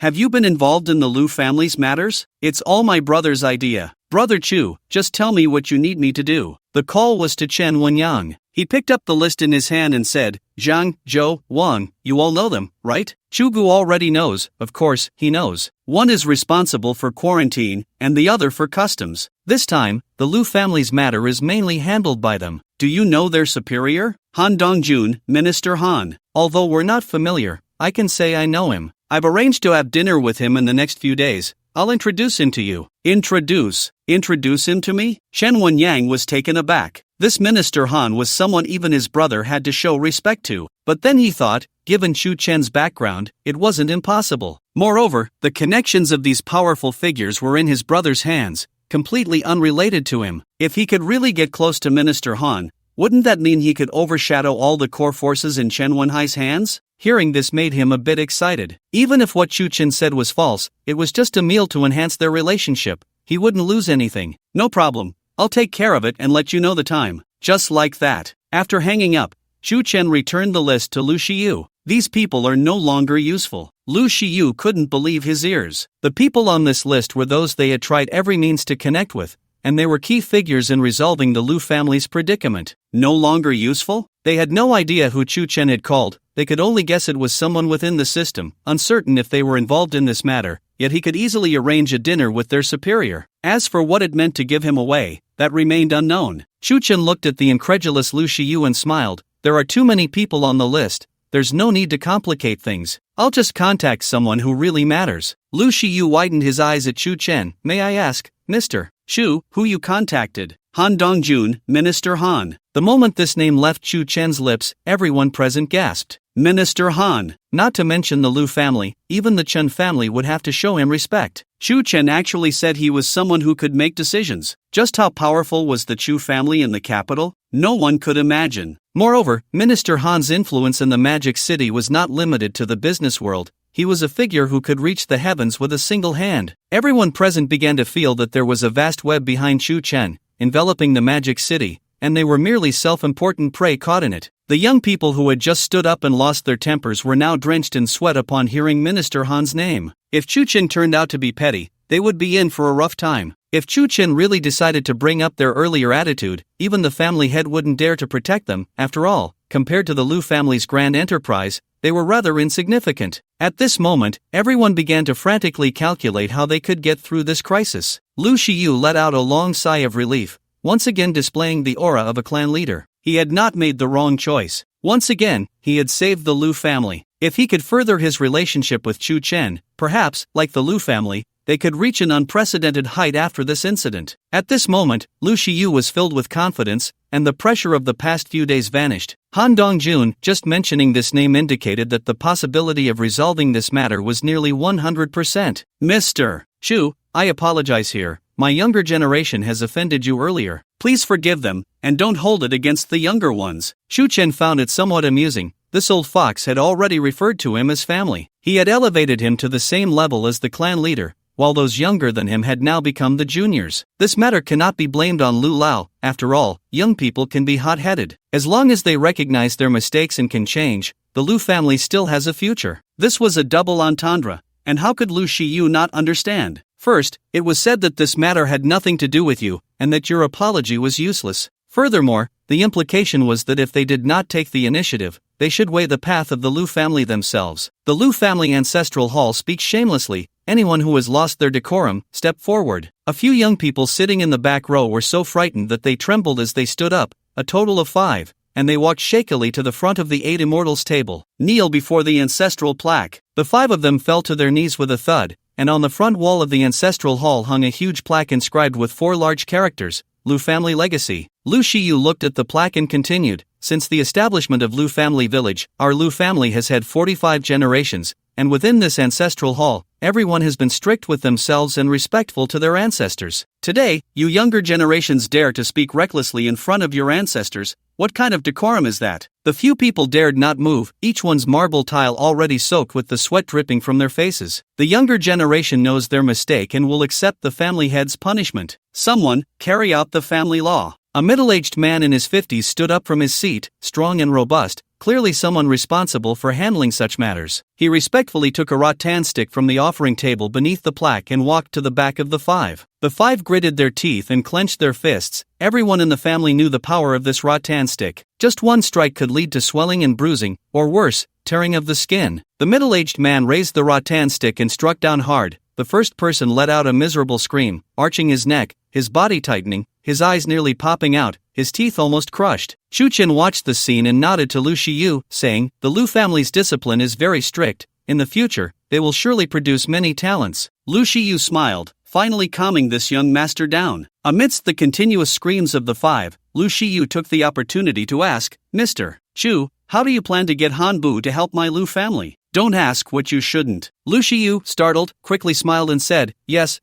Have you been involved in the Lu family's matters? It's all my brother's idea. Brother Chu, just tell me what you need me to do. The call was to Chen Wenyang. He picked up the list in his hand and said, Zhang, Zhou, Wang, you all know them, right? Chu Gu already knows, of course, he knows. One is responsible for quarantine, and the other for customs. This time, the Lu family's matter is mainly handled by them. Do you know their superior? Han Dongjun, Minister Han. Although we're not familiar, I can say I know him. I've arranged to have dinner with him in the next few days. I'll introduce him to you. Introduce him to me? Chen Wenyang was taken aback. This Minister Han was someone even his brother had to show respect to. But then he thought, given Chu Chen's background, it wasn't impossible. Moreover, the connections of these powerful figures were in his brother's hands, completely unrelated to him. If he could really get close to Minister Han, wouldn't that mean he could overshadow all the core forces in Chen Wenhai's hands? Hearing this made him a bit excited. Even if what Chu Chen said was false, it was just a meal to enhance their relationship. He wouldn't lose anything. No problem. I'll take care of it and let you know the time. Just like that. After hanging up, Chu Chen returned the list to Lu Shiyu. These people are no longer useful. Lu Shiyu couldn't believe his ears. The people on this list were those they had tried every means to connect with, and they were key figures in resolving the Lu family's predicament. No longer useful? They had no idea who Chu Chen had called. They could only guess it was someone within the system, uncertain if they were involved in this matter, yet he could easily arrange a dinner with their superior. As for what it meant to give him away, that remained unknown. Chu Chen looked at the incredulous Lu Shiyu and smiled. There are too many people on the list. There's no need to complicate things. I'll just contact someone who really matters. Lu Shiyu widened his eyes at Chu Chen. May I ask, Mr. Chu, who you contacted? Han Dongjun, Minister Han. The moment this name left Chu Chen's lips, everyone present gasped. Minister Han. Not to mention the Lu family, even the Chen family would have to show him respect. Chu Chen actually said he was someone who could make decisions. Just how powerful was the Chu family in the capital? No one could imagine. Moreover, Minister Han's influence in the Magic City was not limited to the business world. He was a figure who could reach the heavens with a single hand. Everyone present began to feel that there was a vast web behind Chu Chen, enveloping the Magic City, and they were merely self-important prey caught in it. The young people who had just stood up and lost their tempers were now drenched in sweat upon hearing Minister Han's name. If Chu Chen turned out to be petty, they would be in for a rough time. If Chu Chen really decided to bring up their earlier attitude, even the family head wouldn't dare to protect them. After all, compared to the Lu family's grand enterprise, they were rather insignificant. At this moment, everyone began to frantically calculate how they could get through this crisis. Lu Shiyu let out a long sigh of relief, once again displaying the aura of a clan leader. He had not made the wrong choice. Once again, he had saved the Lu family. If he could further his relationship with Chu Chen, perhaps, like the Lu family, they could reach an unprecedented height after this incident. At this moment, Lu Shiyu was filled with confidence, and the pressure of the past few days vanished. Han Dongjun, just mentioning this name indicated that the possibility of resolving this matter was nearly 100%. Mr. Chu, I apologize here. My younger generation has offended you earlier. Please forgive them, and don't hold it against the younger ones. Chu Chen found it somewhat amusing. This old fox had already referred to him as family. He had elevated him to the same level as the clan leader, while those younger than him had now become the juniors. This matter cannot be blamed on Lu Lao. After all, young people can be hot-headed. As long as they recognize their mistakes and can change, the Lu family still has a future. This was a double entendre, and how could Lu Shiyu not understand? First, it was said that this matter had nothing to do with you, and that your apology was useless. Furthermore, the implication was that if they did not take the initiative, they should weigh the path of the Liu family themselves. The Liu family ancestral hall speaks shamelessly. Anyone who has lost their decorum, step forward. A few young people sitting in the back row were so frightened that they trembled as they stood up, a total of 5, and they walked shakily to the front of the 8 immortals table. Kneel before the ancestral plaque. The 5 of them fell to their knees with a thud, and on the front wall of the ancestral hall hung a huge plaque inscribed with 4 large characters, Liu family legacy. Liu Shiyu looked at the plaque and continued, since the establishment of Liu family village, our Liu family has had 45 generations, and within this ancestral hall, everyone has been strict with themselves and respectful to their ancestors. Today, you younger generations dare to speak recklessly in front of your ancestors. What kind of decorum is that? The few people dared not move, each one's marble tile already soaked with the sweat dripping from their faces. The younger generation knows their mistake and will accept the family head's punishment. Someone, carry out the family law. A middle-aged man in his 50s stood up from his seat, strong and robust, clearly someone responsible for handling such matters. He respectfully took a rattan stick from the offering table beneath the plaque and walked to the back of the 5. The 5 gritted their teeth and clenched their fists. Everyone in the family knew the power of this rattan stick. Just one strike could lead to swelling and bruising, or worse, tearing of the skin. The middle-aged man raised the rattan stick and struck down hard. The first person let out a miserable scream, arching his neck, his body tightening, his eyes nearly popping out, his teeth almost crushed. Chu Chen watched the scene and nodded to Liu Shiyu, saying, "The Liu family's discipline is very strict. In the future, they will surely produce many talents." Liu Shiyu smiled, finally calming this young master down. Amidst the continuous screams of the 5, Liu Shiyu took the opportunity to ask, "Mr. Chu, how do you plan to get Han Bu to help my Liu family?" "Don't ask what you shouldn't." Liu Shiyu, startled, quickly smiled and said, yes,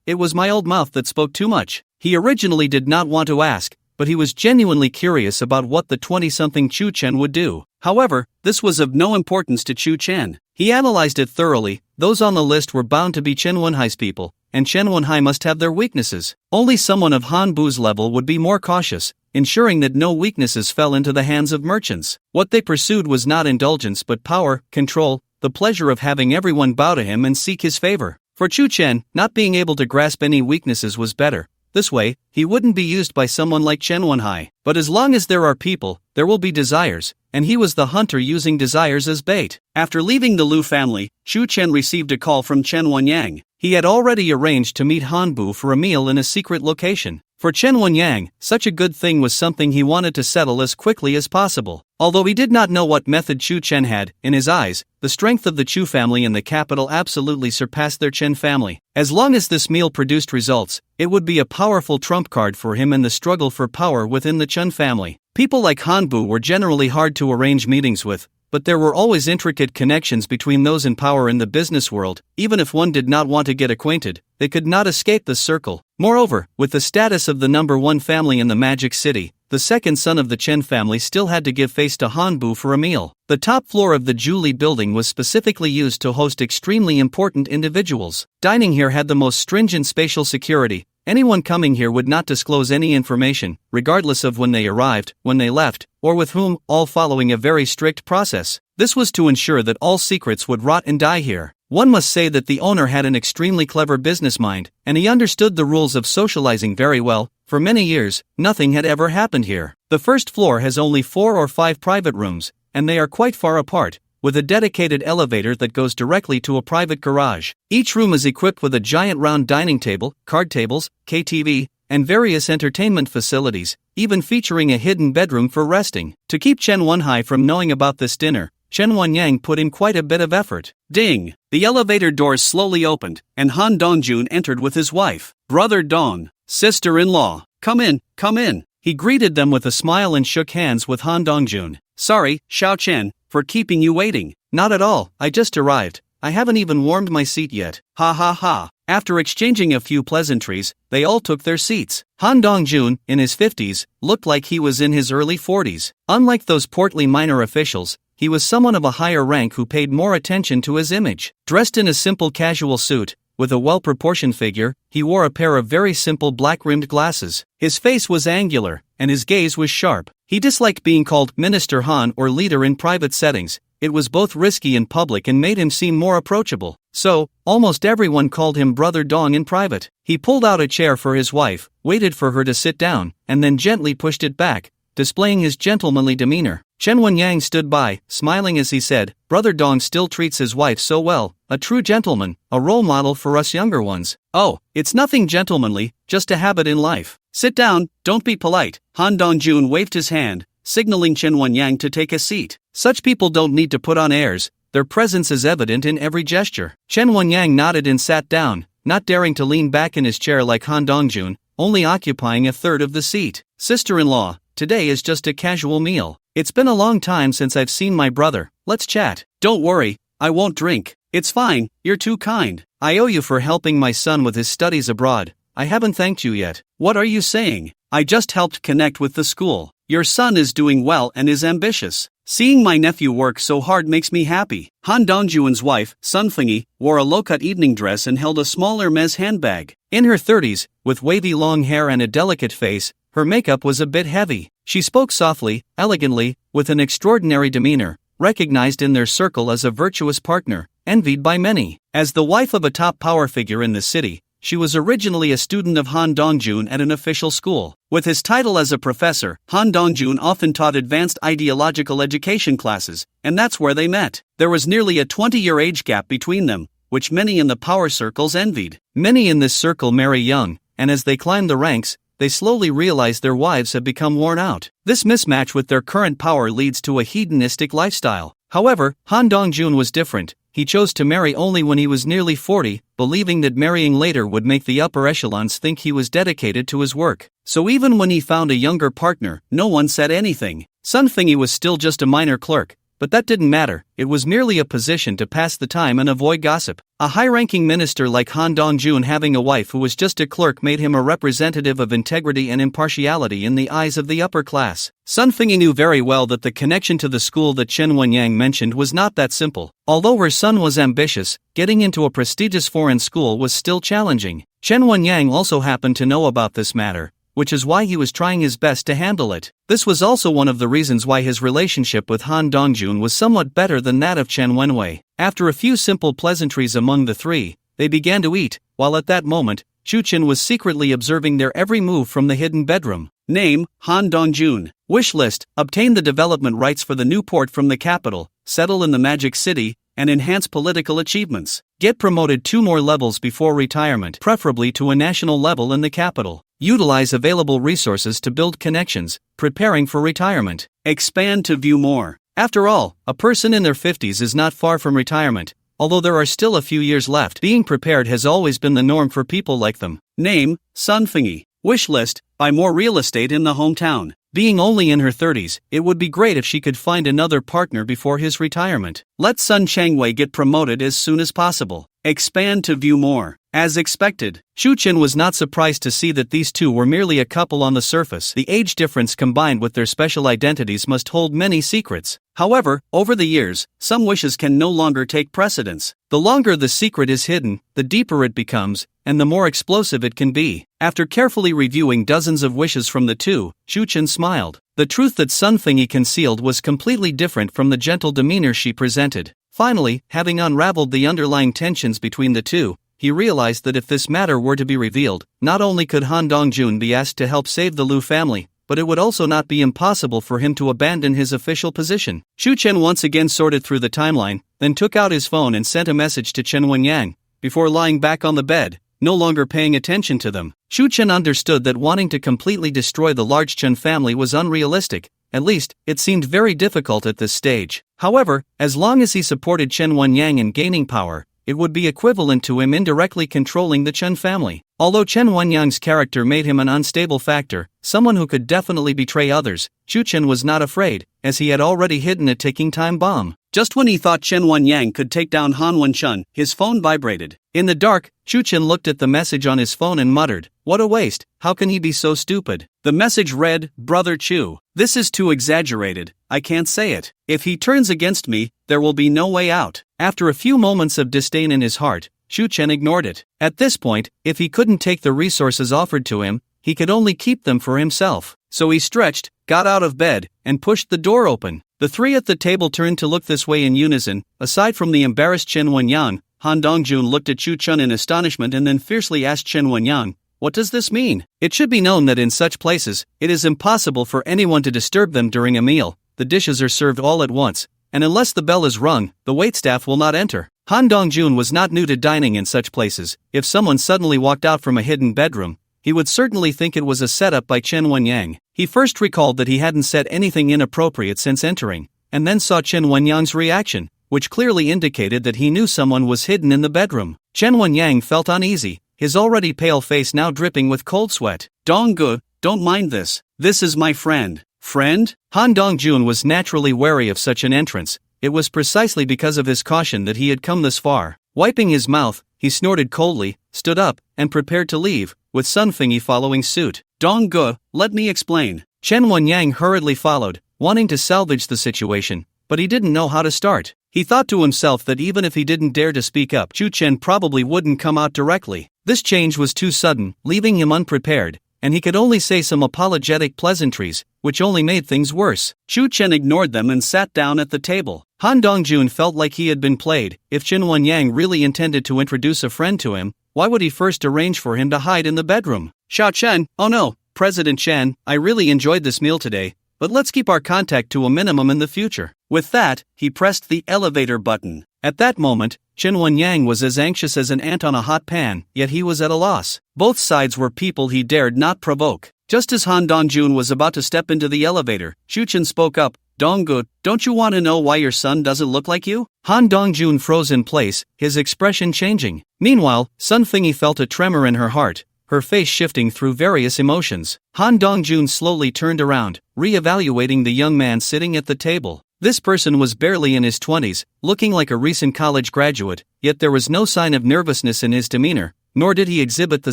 it was my old mouth that spoke too much." He originally did not want to ask, but he was genuinely curious about what the 20-something Chu Chen would do. However, this was of no importance to Chu Chen. He analyzed it thoroughly. Those on the list were bound to be Chen Wenhai's people, and Chen Wenhai must have their weaknesses. Only someone of Han Bu's level would be more cautious, ensuring that no weaknesses fell into the hands of merchants. What they pursued was not indulgence but power, control, the pleasure of having everyone bow to him and seek his favor. For Chu Chen, not being able to grasp any weaknesses was better. This way, he wouldn't be used by someone like Chen Wenhai. But as long as there are people, there will be desires, and he was the hunter using desires as bait. After leaving the Liu family, Chu Chen received a call from Chen Wenyang. He had already arranged to meet Han Bu for a meal in a secret location. For Chen Wenyang, such a good thing was something he wanted to settle as quickly as possible. Although he did not know what method Chu Chen had, in his eyes, the strength of the Chu family in the capital absolutely surpassed their Chen family. As long as this meal produced results, it would be a powerful trump card for him in the struggle for power within the Chen family. People like Han Bu were generally hard to arrange meetings with, but there were always intricate connections between those in power in the business world. Even if one did not want to get acquainted, they could not escape the circle. Moreover, with the status of the number 1 family in the Magic City, the second son of the Chen family still had to give face to Han Bu for a meal. The top floor of the Julie building was specifically used to host extremely important individuals. Dining here had the most stringent spatial security. Anyone coming here would not disclose any information, regardless of when they arrived, when they left, or with whom, all following a very strict process. This was to ensure that all secrets would rot and die here. One must say that the owner had an extremely clever business mind, and he understood the rules of socializing very well. For many years, nothing had ever happened here. The first floor has only 4 or 5 private rooms, and they are quite far apart, with a dedicated elevator that goes directly to a private garage. Each room is equipped with a giant round dining table, card tables, KTV, and various entertainment facilities, even featuring a hidden bedroom for resting. To keep Chen Wenhai from knowing about this dinner, Chen Wenyang put in quite a bit of effort. Ding! The elevator doors slowly opened, and Han Dongjun entered with his wife. "Brother Dong, sister-in-law, come in, come in." He greeted them with a smile and shook hands with Han Dongjun. "Sorry, Xiao Chen, for keeping you waiting." "Not at all, I just arrived. I haven't even warmed my seat yet." Ha ha ha. After exchanging a few pleasantries, they all took their seats. Han Dongjun, in his 50s, looked like he was in his early 40s. Unlike those portly minor officials, he was someone of a higher rank who paid more attention to his image. Dressed in a simple casual suit, with a well-proportioned figure, he wore a pair of very simple black-rimmed glasses. His face was angular, and his gaze was sharp. He disliked being called Minister Han or leader in private settings. It was both risky in public and made him seem more approachable. so almost everyone called him Brother Dong in private. He pulled out a chair for his wife, waited for her to sit down, and then gently pushed it back, displaying his gentlemanly demeanor. Chen Wenyang stood by, smiling as he said, "Brother Dong still treats his wife so well, a true gentleman, a role model for us younger ones." "Oh, it's nothing gentlemanly, just a habit in life. Sit down, don't be polite." Han Dongjun waved his hand, signaling Chen Wenyang to take a seat. Such people don't need to put on airs, their presence is evident in every gesture. Chen Wenyang nodded and sat down, not daring to lean back in his chair like Han Dongjun, only occupying a third of the seat. "Sister-in-law, today is just a casual meal. It's been a long time since I've seen my brother, let's chat." "Don't worry, I won't drink. It's fine, you're too kind. I owe you for helping my son with his studies abroad. I haven't thanked you yet." "What are you saying? I just helped connect with the school. Your son is doing well and is ambitious. Seeing my nephew work so hard makes me happy." Han Dongjuan's wife, Sun Fengyi, wore a low-cut evening dress and held a small Hermes handbag. In her 30s, with wavy long hair and a delicate face, her makeup was a bit heavy. She spoke softly, elegantly, with an extraordinary demeanor, recognized in their circle as a virtuous partner, envied by many. As the wife of a top power figure in the city, she was originally a student of Han Dongjun at an official school. With his title as a professor, Han Dongjun often taught advanced ideological education classes, and that's where they met. There was nearly a 20-year age gap between them, which many in the power circles envied. Many in this circle marry young, and as they climb the ranks, they slowly realize their wives have become worn out. This mismatch with their current power leads to a hedonistic lifestyle. However, Han Dongjun was different. He chose to marry only when he was nearly 40, believing that marrying later would make the upper echelons think he was dedicated to his work. So even when he found a younger partner, no one said anything. Sun Fengyi was still just a minor clerk, but that didn't matter. It was merely a position to pass the time and avoid gossip. A high-ranking minister like Han Dongjun having a wife who was just a clerk made him a representative of integrity and impartiality in the eyes of the upper class. Sun Fengyi knew very well that the connection to the school that Chen Wenyang mentioned was not that simple. Although her son was ambitious, getting into a prestigious foreign school was still challenging. Chen Wenyang also happened to know about this matter, which is why he was trying his best to handle it. This was also one of the reasons why his relationship with Han Dongjun was somewhat better than that of Chen Wenwei. After a few simple pleasantries among the three, they began to eat, while at that moment, Shu Chen was secretly observing their every move from the hidden bedroom. Name, Han Dongjun. Wish list, obtain the development rights for the new port from the capital, settle in the Magic City, and enhance political achievements. Get promoted 2 more levels before retirement, preferably to a national level in the capital. Utilize available resources to build connections, preparing for retirement. Expand to view more. After all, a person in their 50s is not far from retirement. Although there are still a few years left, being prepared has always been the norm for people like them. Name, Sun Fengyi. Wish list, buy more real estate in the hometown. Being only in her 30s, it would be great if she could find another partner before his retirement. Let Sun Changwei get promoted as soon as possible. Expand to view more. As expected, Shu Chen was not surprised to see that these two were merely a couple on the surface. The age difference combined with their special identities must hold many secrets. However, over the years, some wishes can no longer take precedence. The longer the secret is hidden, the deeper it becomes, and the more explosive it can be. After carefully reviewing dozens of wishes from the two, Shu Chen smiled. The truth that Sun Fengyi concealed was completely different from the gentle demeanor she presented. Finally, having unraveled the underlying tensions between the two, he realized that if this matter were to be revealed, not only could Han Dongjun be asked to help save the Lu family, but it would also not be impossible for him to abandon his official position. Shu Chen once again sorted through the timeline, then took out his phone and sent a message to Chen Wenyang, before lying back on the bed, no longer paying attention to them. Shu Chen understood that wanting to completely destroy the large Chen family was unrealistic. At least, it seemed very difficult at this stage. However, as long as he supported Chen Wenyang in gaining power, it would be equivalent to him indirectly controlling the Chen family. Although Chen Wenyang's character made him an unstable factor, someone who could definitely betray others, Shu Chen was not afraid, as he had already hidden a ticking time bomb. Just when he thought Chen Wenyang could take down Han Wenchun, his phone vibrated. In the dark, Shu Chen looked at the message on his phone and muttered, "What a waste, how can he be so stupid?" The message read, "Brother Chu, this is too exaggerated, I can't say it. If he turns against me, there will be no way out." After a few moments of disdain in his heart, Shu Chen ignored it. At this point, if he couldn't take the resources offered to him, he could only keep them for himself. So he stretched, got out of bed, and pushed the door open. The three at the table turned to look this way in unison. Aside from the embarrassed Chen Wenyang, Han Dongjun looked at Chu Chun in astonishment and then fiercely asked Chen Wenyang, "What does this mean?" It should be known that in such places, it is impossible for anyone to disturb them during a meal. The dishes are served all at once, and unless the bell is rung, the waitstaff will not enter. Han Dongjun was not new to dining in such places. If someone suddenly walked out from a hidden bedroom, he would certainly think it was a setup by Chen Wenyang. He first recalled that he hadn't said anything inappropriate since entering, and then saw Chen Wenyang's reaction, which clearly indicated that he knew someone was hidden in the bedroom. Chen Wenyang felt uneasy, his already pale face now dripping with cold sweat. "Donggu, don't mind this. This is my friend." Friend? Han Dongjun was naturally wary of such an entrance. It was precisely because of his caution that he had come this far. Wiping his mouth, he snorted coldly, stood up, and prepared to leave, with Sun Fingyi following suit. "Donggu, let me explain." Chen Wenyang hurriedly followed, wanting to salvage the situation, but he didn't know how to start. He thought to himself that even if he didn't dare to speak up, Chu Chen probably wouldn't come out directly. This change was too sudden, leaving him unprepared, and he could only say some apologetic pleasantries, which only made things worse. Chu Chen ignored them and sat down at the table. Han Dongjun felt like he had been played. If Chen Wenyang really intended to introduce a friend to him, why would he first arrange for him to hide in the bedroom? "Xiao Chen, oh no, President Chen, I really enjoyed this meal today, but let's keep our contact to a minimum in the future." With that, he pressed the elevator button. At that moment, Chen Wenyang was as anxious as an ant on a hot pan, yet he was at a loss. Both sides were people he dared not provoke. Just as Han Dongjun was about to step into the elevator, Chu Chen spoke up, "Donggu, don't you want to know why your son doesn't look like you?" Han Dongjun froze in place, his expression changing. Meanwhile, Sun Fingyi felt a tremor in her heart, her face shifting through various emotions. Han Dongjun slowly turned around, re-evaluating the young man sitting at the table. This person was barely in his 20s, looking like a recent college graduate, yet there was no sign of nervousness in his demeanor, nor did he exhibit the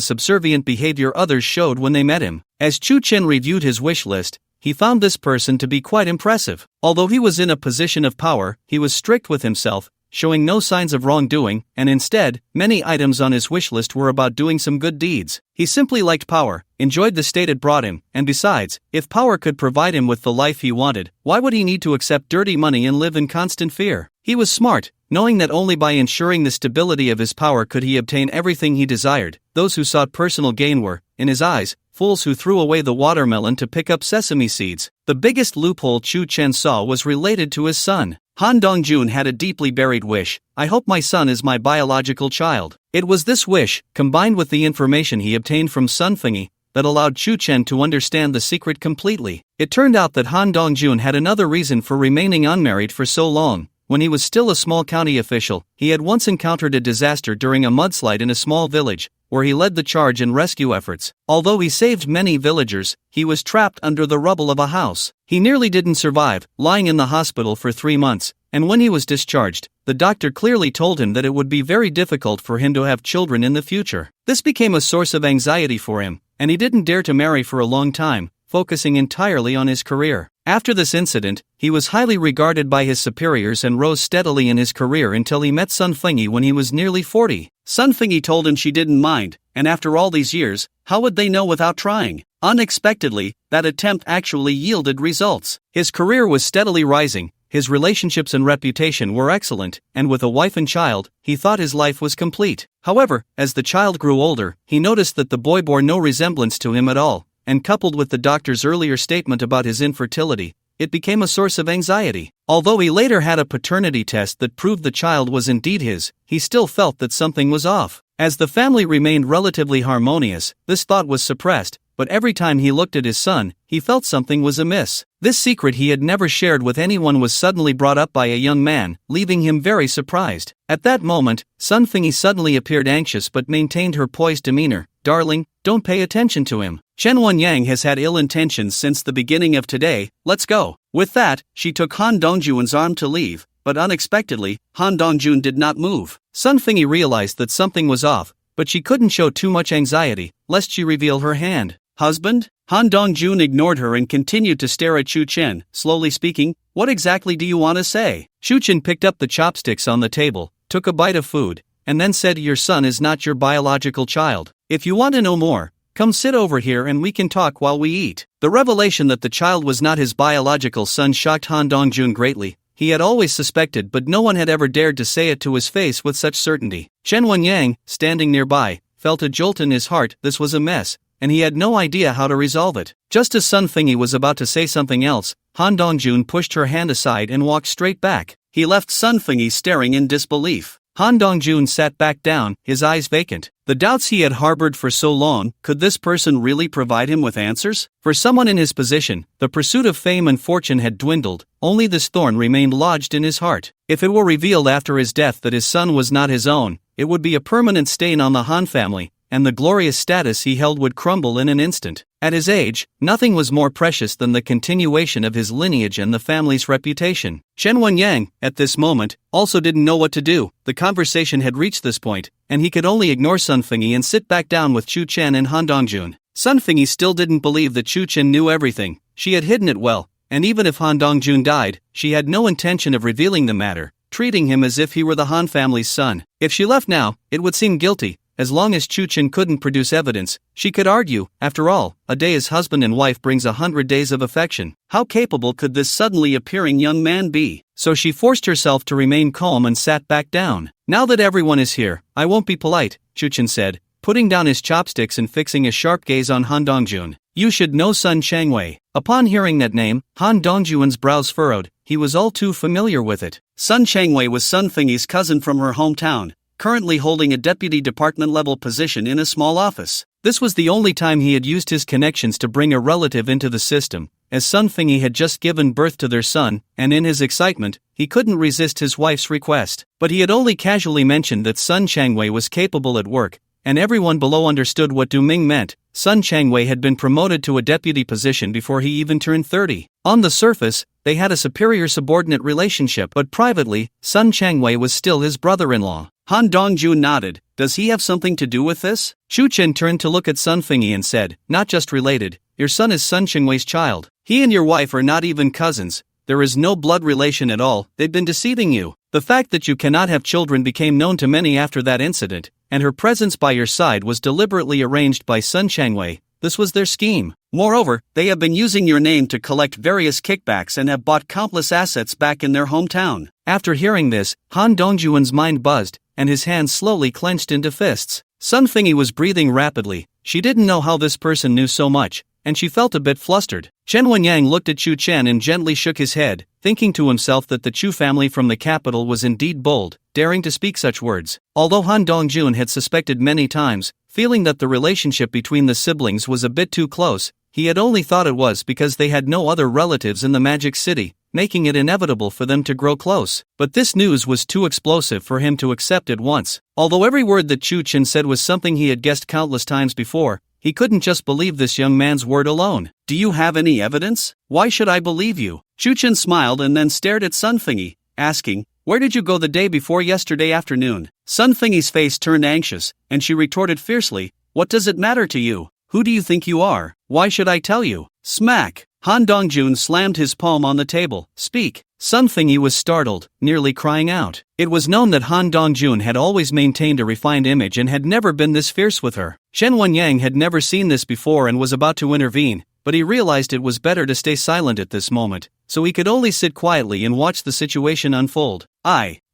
subservient behavior others showed when they met him. As Chu Chen reviewed his wish list, he found this person to be quite impressive. Although he was in a position of power, he was strict with himself, showing no signs of wrongdoing, and instead, many items on his wish list were about doing some good deeds. He simply liked power, enjoyed the state it brought him, and besides, if power could provide him with the life he wanted, why would he need to accept dirty money and live in constant fear? He was smart, knowing that only by ensuring the stability of his power could he obtain everything he desired. Those who sought personal gain were, in his eyes, fools who threw away the watermelon to pick up sesame seeds. The biggest loophole Chu Chen saw was related to his son. Han Dongjun had a deeply buried wish: "I hope my son is my biological child." It was this wish, combined with the information he obtained from Sun Fingyi, that allowed Chu Chen to understand the secret completely. It turned out that Han Dongjun had another reason for remaining unmarried for so long. When he was still a small county official, he had once encountered a disaster during a mudslide in a small village, where he led the charge in rescue efforts. Although he saved many villagers, he was trapped under the rubble of a house. He nearly didn't survive, lying in the hospital for 3 months, and when he was discharged, the doctor clearly told him that it would be very difficult for him to have children in the future. This became a source of anxiety for him, and he didn't dare to marry for a long time, focusing entirely on his career. After this incident, he was highly regarded by his superiors and rose steadily in his career until he met Sun Fingyi when he was nearly 40. Sun Fingyi told him she didn't mind, and after all these years, how would they know without trying? Unexpectedly, that attempt actually yielded results. His career was steadily rising, his relationships and reputation were excellent, and with a wife and child, he thought his life was complete. However, as the child grew older, he noticed that the boy bore no resemblance to him at all, and coupled with the doctor's earlier statement about his infertility, it became a source of anxiety. Although he later had a paternity test that proved the child was indeed his, he still felt that something was off. As the family remained relatively harmonious, this thought was suppressed, but every time he looked at his son, he felt something was amiss. This secret he had never shared with anyone was suddenly brought up by a young man, leaving him very surprised. At that moment, Sun Fingyi suddenly appeared anxious but maintained her poised demeanor. "Darling, don't pay attention to him. Chen Wenyang has had ill intentions since the beginning of today, let's go." With that, she took Han Dongjun's arm to leave, but unexpectedly, Han Dongjun did not move. Sun Fingyi realized that something was off, but she couldn't show too much anxiety, lest she reveal her hand. "Husband?" Han Dongjun ignored her and continued to stare at Chu Chen, slowly speaking, "What exactly do you want to say?" Chu Chen picked up the chopsticks on the table, took a bite of food, and then said, "Your son is not your biological child. If you want to know more, come sit over here and we can talk while we eat." The revelation that the child was not his biological son shocked Han Dongjun greatly. he had always suspected, but no one had ever dared to say it to his face with such certainty. Chen Wenyang, standing nearby, felt a jolt in his heart. This was a mess, and he had no idea how to resolve it. Just as Sun Fingyi was about to say something else, Han Dongjun pushed her hand aside and walked straight back. He left Sun Fingyi staring in disbelief. Han Dongjun sat back down, his eyes vacant. The doubts he had harbored for so long, could this person really provide him with answers? For someone in his position, the pursuit of fame and fortune had dwindled, only this thorn remained lodged in his heart. If it were revealed after his death that his son was not his own, it would be a permanent stain on the Han family, and the glorious status he held would crumble in an instant. At his age, nothing was more precious than the continuation of his lineage and the family's reputation. Chen Wenyang, at this moment, also didn't know what to do. The conversation had reached this point, and he could only ignore Sun Fingyi and sit back down with Chu Chen and Han Dongjun. Sun Fingyi still didn't believe that Chu Chen knew everything. She had hidden it well, and even if Han Dongjun died, she had no intention of revealing the matter, treating him as if he were the Han family's son. If she left now, it would seem guilty. As long as Chu Chen couldn't produce evidence, she could argue, after all, a day as husband and wife brings 100 days of affection. How capable could this suddenly appearing young man be? So she forced herself to remain calm and sat back down. Now that everyone is here, I won't be polite, Chu Chen said, putting down his chopsticks and fixing a sharp gaze on Han Dongjun. You should know Sun Changwei. Upon hearing that name, Han Dongjun's brows furrowed. He was all too familiar with it. Sun Changwei was Sun Fingyi's cousin from her hometown, currently holding a deputy department-level position in a small office. This was the only time he had used his connections to bring a relative into the system, as Sun Fingyi had just given birth to their son, and in his excitement, he couldn't resist his wife's request. But he had only casually mentioned that Sun Changwei was capable at work, and everyone below understood what Dueling meant. Sun Changwei had been promoted to a deputy position before he even turned 30. On the surface, they had a superior-subordinate relationship, but privately, Sun Changwei was still his brother-in-law. Han Dongjun nodded. Does he have something to do with this? Chu Chen turned to look at Sun Fingyi and said, not just related, your son is Sun Changwei's child. He and your wife are not even cousins. There is no blood relation at all. They've been deceiving you. The fact that you cannot have children became known to many after that incident, and her presence by your side was deliberately arranged by Sun Changwei. This was their scheme. Moreover, they have been using your name to collect various kickbacks and have bought countless assets back in their hometown. After hearing this, Han Dongjun's mind buzzed, and his hands slowly clenched into fists. Sun Fingyi was breathing rapidly. She didn't know how this person knew so much, and she felt a bit flustered. Chen Wenyang looked at Chu Chen and gently shook his head, thinking to himself that the Chu family from the capital was indeed bold, daring to speak such words. Although Han Dongjun had suspected many times, feeling that the relationship between the siblings was a bit too close, he had only thought it was because they had no other relatives in the Magic City, making it inevitable for them to grow close. But this news was too explosive for him to accept at once. Although every word that Chu Chen said was something he had guessed countless times before, he couldn't just believe this young man's word alone. Do you have any evidence? Why should I believe you? Chu Chen smiled and then stared at Sun Fingyi, asking, where did you go the day before yesterday afternoon? Sun Fingyi's face turned anxious, and she retorted fiercely, what does it matter to you? Who do you think you are? Why should I tell you? Smack! Han Dongjun slammed his palm on the table. Speak! Sun Fingyi was startled, nearly crying out. It was known that Han Dongjun had always maintained a refined image and had never been this fierce with her. Chen Wenyang had never seen this before and was about to intervene, but he realized it was better to stay silent at this moment, so he could only sit quietly and watch the situation unfold.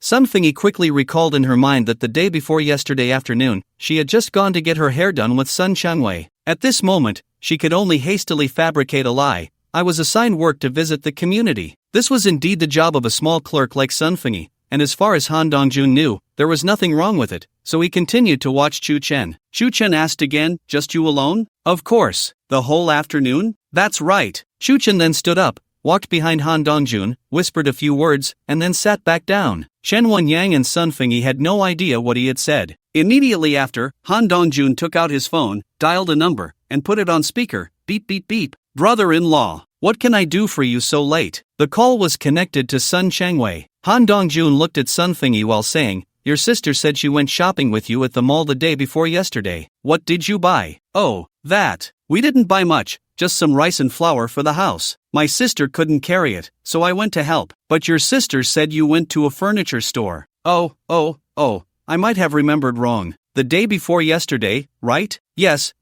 Sun Fingyi quickly recalled in her mind that the day before yesterday afternoon, she had just gone to get her hair done with Sun Changwei. At this moment, she could only hastily fabricate a lie. I was assigned work to visit the community. This was indeed the job of a small clerk like Sun Fingyi, and as far as Han Dongjun knew, there was nothing wrong with it, so he continued to watch Chu Chen. Chu Chen asked again, just you alone? Of course. The whole afternoon? That's right. Chu Chen then stood up, walked behind Han Dongjun, whispered a few words, and then sat back down. Chen Wenyang and Sun Fingyi had no idea what he had said. Immediately after, Han Dongjun took out his phone, dialed a number, and put it on speaker. Beep beep beep. Brother-in-law, what can I do for you so late? The call was connected to Sun Changwei. Han Dongjun looked at Sun Fingyi while saying, your sister said she went shopping with you at the mall the day before yesterday. What did you buy? Oh, that. We didn't buy much, just some rice and flour for the house. My sister couldn't carry it, so I went to help. But your sister said you went to a furniture store. Oh, I might have remembered wrong. The day before yesterday, right? Yes,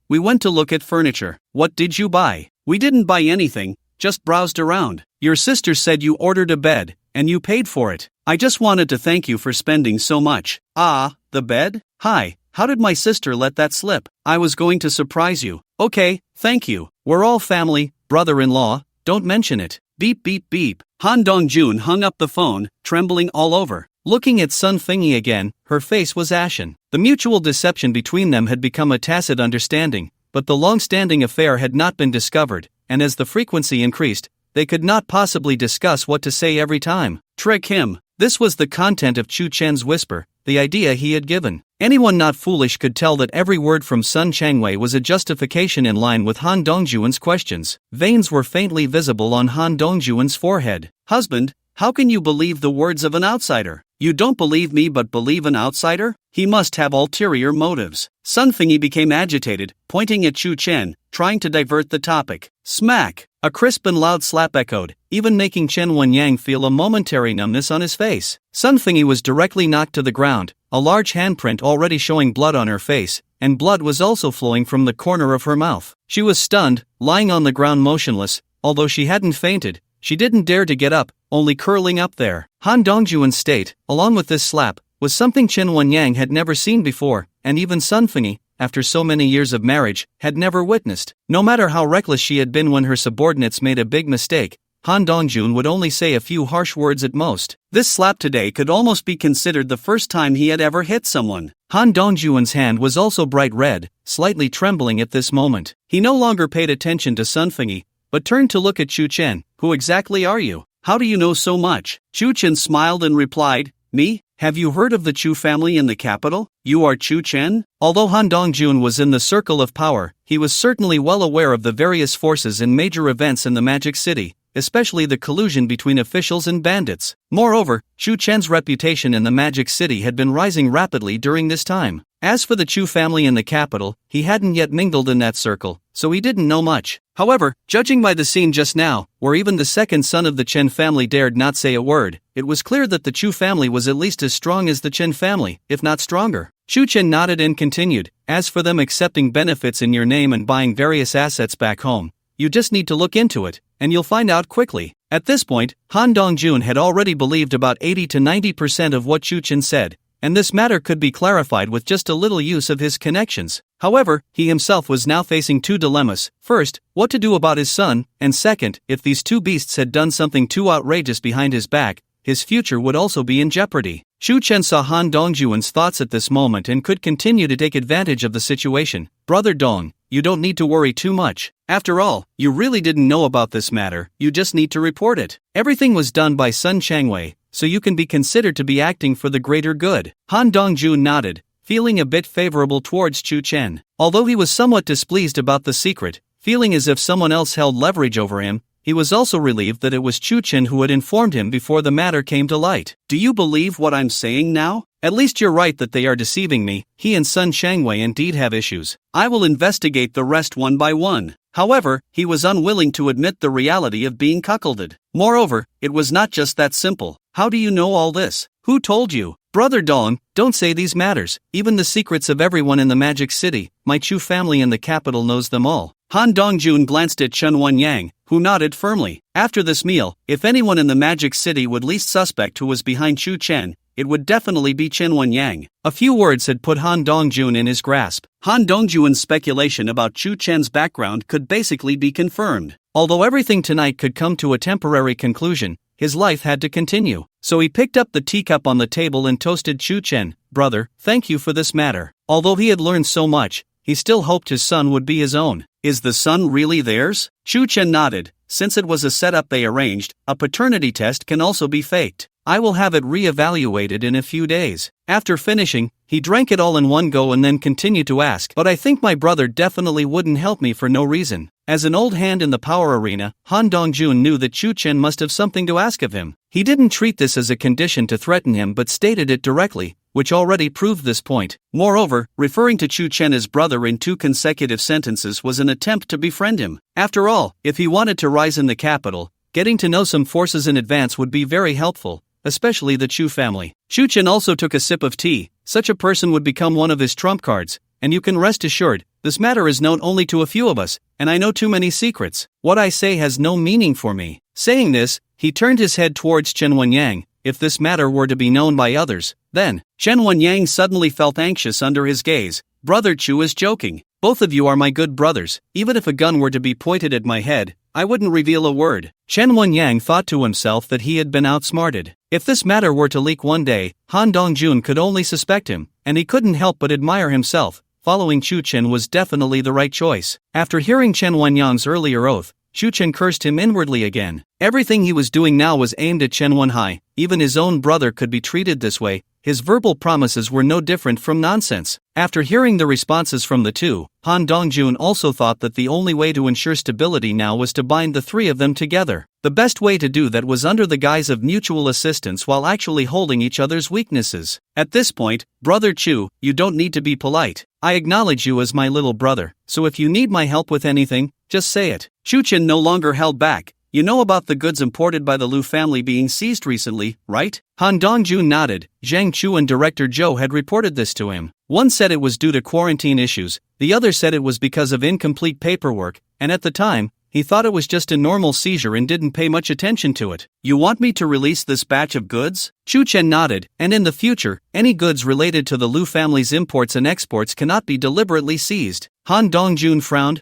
we went to look at furniture. What did you buy? We didn't buy anything, just browsed around. Your sister said you ordered a bed, and you paid for it. I just wanted to thank you for spending so much. Ah, the bed? Hi, how did my sister let that slip? I was going to surprise you. Okay, thank you. We're all family, brother-in-law, don't mention it. Beep beep beep. Han Dongjun hung up the phone, trembling all over. Looking at Sun Fingyi again, her face was ashen. The mutual deception between them had become a tacit understanding, but the long-standing affair had not been discovered, and as the frequency increased, they could not possibly discuss what to say every time. Trick him. This was the content of Chu Chen's whisper, the idea he had given. Anyone not foolish could tell that every word from Sun Changwei was a justification in line with Han Dongjuan's questions. Veins were faintly visible on Han Dongjuan's forehead. Husband, how can you believe the words of an outsider? You don't believe me but believe an outsider? He must have ulterior motives. Sun Fingyi became agitated, pointing at Chu Chen, trying to divert the topic. Smack! A crisp and loud slap echoed, even making Chen Wenyang feel a momentary numbness on his face. Sun Fingyi was directly knocked to the ground, a large handprint already showing blood on her face, and blood was also flowing from the corner of her mouth. She was stunned, lying on the ground motionless. Although she hadn't fainted, she didn't dare to get up, only curling up there. Han Dongjuan's state, along with this slap, was something Chen Wenyang had never seen before, and even Sun Fingyi, after so many years of marriage, had never witnessed. No matter how reckless she had been when her subordinates made a big mistake, Han Dongjun would only say a few harsh words at most. This slap today could almost be considered the first time he had ever hit someone. Han Dongjuan's hand was also bright red, slightly trembling at this moment. He no longer paid attention to Sun Fingyi, but turned to look at Chu Chen. Who exactly are you? How do you know so much? Chu Chen smiled and replied, Me? Have you heard of the Chu family in the capital? You are Chu Chen? Although Han Dongjun was in the circle of power, he was certainly well aware of the various forces and major events in the Magic City, especially the collusion between officials and bandits. Moreover, Chu Chen's reputation in the Magic City had been rising rapidly during this time. As for the Chu family in the capital, he hadn't yet mingled in that circle, so he didn't know much. However, judging by the scene just now, where even the second son of the Chen family dared not say a word, it was clear that the Chu family was at least as strong as the Chen family, if not stronger. Chu Chen nodded and continued, As for them accepting benefits in your name and buying various assets back home, you just need to look into it, and you'll find out quickly. At this point, Han Dongjun had already believed about 80 to 90% of what Chu Chen said, and this matter could be clarified with just a little use of his connections. However, he himself was now facing two dilemmas. First, what to do about his son, and second, if these two beasts had done something too outrageous behind his back, his future would also be in jeopardy. Chu Chen saw Han Dongjuan's thoughts at this moment and could continue to take advantage of the situation. Brother Dong, you don't need to worry too much. After all, you really didn't know about this matter, you just need to report it. Everything was done by Sun Changwei, so you can be considered to be acting for the greater good. Han Dongjun nodded, feeling a bit favorable towards Chu Chen. Although he was somewhat displeased about the secret, feeling as if someone else held leverage over him, he was also relieved that it was Chu Chen who had informed him before the matter came to light. Do you believe what I'm saying now? At least you're right that they are deceiving me. He and Sun Changwei indeed have issues. I will investigate the rest one by one. However, he was unwilling to admit the reality of being cuckolded. Moreover, it was not just that simple. How do you know all this? Who told you? Brother Dong, don't say these matters. Even the secrets of everyone in the Magic City, my Chu family in the capital knows them all. Han Dongjun glanced at Chen Wenyang, who nodded firmly. After this meal, if anyone in the Magic City would least suspect who was behind Chu Chen, it would definitely be Chen Wenyang. A few words had put Han Dongjun in his grasp. Han Dongjuan's speculation about Chu Chen's background could basically be confirmed. Although everything tonight could come to a temporary conclusion, his life had to continue. So he picked up the teacup on the table and toasted Chu Chen. Brother, thank you for this matter. Although he had learned so much, he still hoped his son would be his own. Is the son really theirs? Chu Chen nodded. Since it was a setup they arranged, a paternity test can also be faked. I will have it re-evaluated in a few days. After finishing, he drank it all in one go and then continued to ask, but I think my brother definitely wouldn't help me for no reason. As an old hand in the power arena, Han Dongjun knew that Chu Chen must have something to ask of him. He didn't treat this as a condition to threaten him but stated it directly, which already proved this point. Moreover, referring to Chu Chen as brother in 2 consecutive sentences was an attempt to befriend him. After all, if he wanted to rise in the capital, getting to know some forces in advance would be very helpful, especially the Chu family. Chu Chen also took a sip of tea. Such a person would become one of his trump cards, and you can rest assured, this matter is known only to a few of us, and I know too many secrets. What I say has no meaning for me." Saying this, he turned his head towards Chen Wenyang. If this matter were to be known by others, then Chen Wenyang suddenly felt anxious under his gaze. "Brother Chu is joking. Both of you are my good brothers. Even if a gun were to be pointed at my head, I wouldn't reveal a word." Chen Wenyang thought to himself that he had been outsmarted. If this matter were to leak one day, Han Dongjun could only suspect him, and he couldn't help but admire himself. Following Chu Chen was definitely the right choice. After hearing Chen Wenyang's earlier oath, Chu Chen cursed him inwardly again. Everything he was doing now was aimed at Chen Wenhai. Even his own brother could be treated this way. His verbal promises were no different from nonsense. After hearing the responses from the two, Han Dongjun also thought that the only way to ensure stability now was to bind the three of them together. The best way to do that was under the guise of mutual assistance while actually holding each other's weaknesses. At this point, Brother Chu, you don't need to be polite. I acknowledge you as my little brother, so if you need my help with anything, just say it. Chu Chen no longer held back. You know about the goods imported by the Lu family being seized recently, right? Han Dongjun nodded. Zhang Chu and Director Zhou had reported this to him. One said it was due to quarantine issues, the other said it was because of incomplete paperwork, and at the time, he thought it was just a normal seizure and didn't pay much attention to it. You want me to release this batch of goods? Chu Chen nodded, and in the future, any goods related to the Lu family's imports and exports cannot be deliberately seized. Han Dongjun frowned.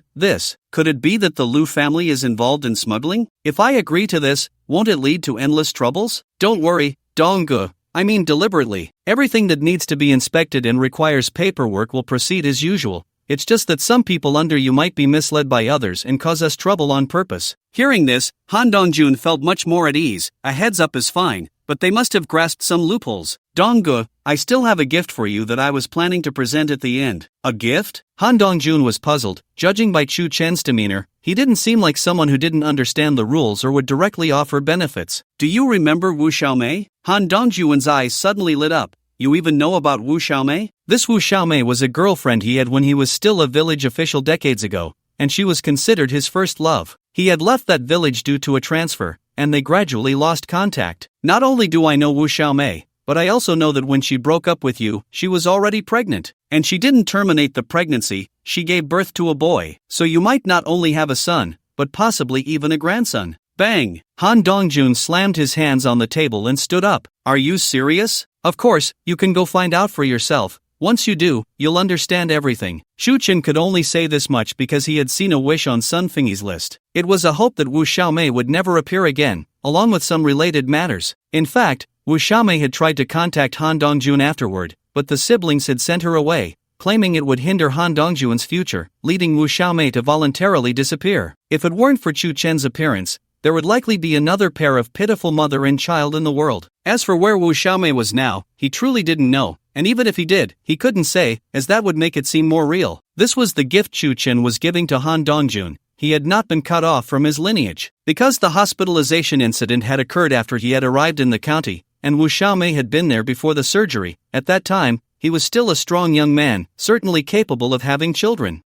Could it be that the Lu family is involved in smuggling? If I agree to this, won't it lead to endless troubles? Don't worry, Dongge. I mean deliberately. Everything that needs to be inspected and requires paperwork will proceed as usual. It's just that some people under you might be misled by others and cause us trouble on purpose. Hearing this, Han Dongjun felt much more at ease. A heads up is fine, but they must have grasped some loopholes. Dongge, I still have a gift for you that I was planning to present at the end. A gift? Han Dongjun was puzzled. Judging by Chu Chen's demeanor, he didn't seem like someone who didn't understand the rules or would directly offer benefits. Do you remember Wu Xiaomei? Han Dongjun's eyes suddenly lit up. You even know about Wu Xiaomei? This Wu Xiaomei was a girlfriend he had when he was still a village official decades ago, and she was considered his first love. He had left that village due to a transfer, and they gradually lost contact. Not only do I know Wu Xiaomei, but I also know that when she broke up with you, she was already pregnant. And she didn't terminate the pregnancy, she gave birth to a boy. So you might not only have a son, but possibly even a grandson. Bang! Han Dongjun slammed his hands on the table and stood up. Are you serious? Of course, you can go find out for yourself. Once you do, you'll understand everything. Chu Chen could only say this much because he had seen a wish on Sun Fengyi's list. It was a hope that Wu Xiaomei would never appear again, along with some related matters. In fact, Wu Xiaomei had tried to contact Han Dongjun afterward, but the siblings had sent her away, claiming it would hinder Han Dongjun's future, leading Wu Xiaomei to voluntarily disappear. If it weren't for Chu Chen's appearance, there would likely be another pair of pitiful mother and child in the world. As for where Wu Xiaomei was now, he truly didn't know, and even if he did, he couldn't say, as that would make it seem more real. This was the gift Chu Chen was giving to Han Dongjun. He had not been cut off from his lineage. Because the hospitalization incident had occurred after he had arrived in the county, and Wu Xiaomei had been there before the surgery, at that time, he was still a strong young man, certainly capable of having children.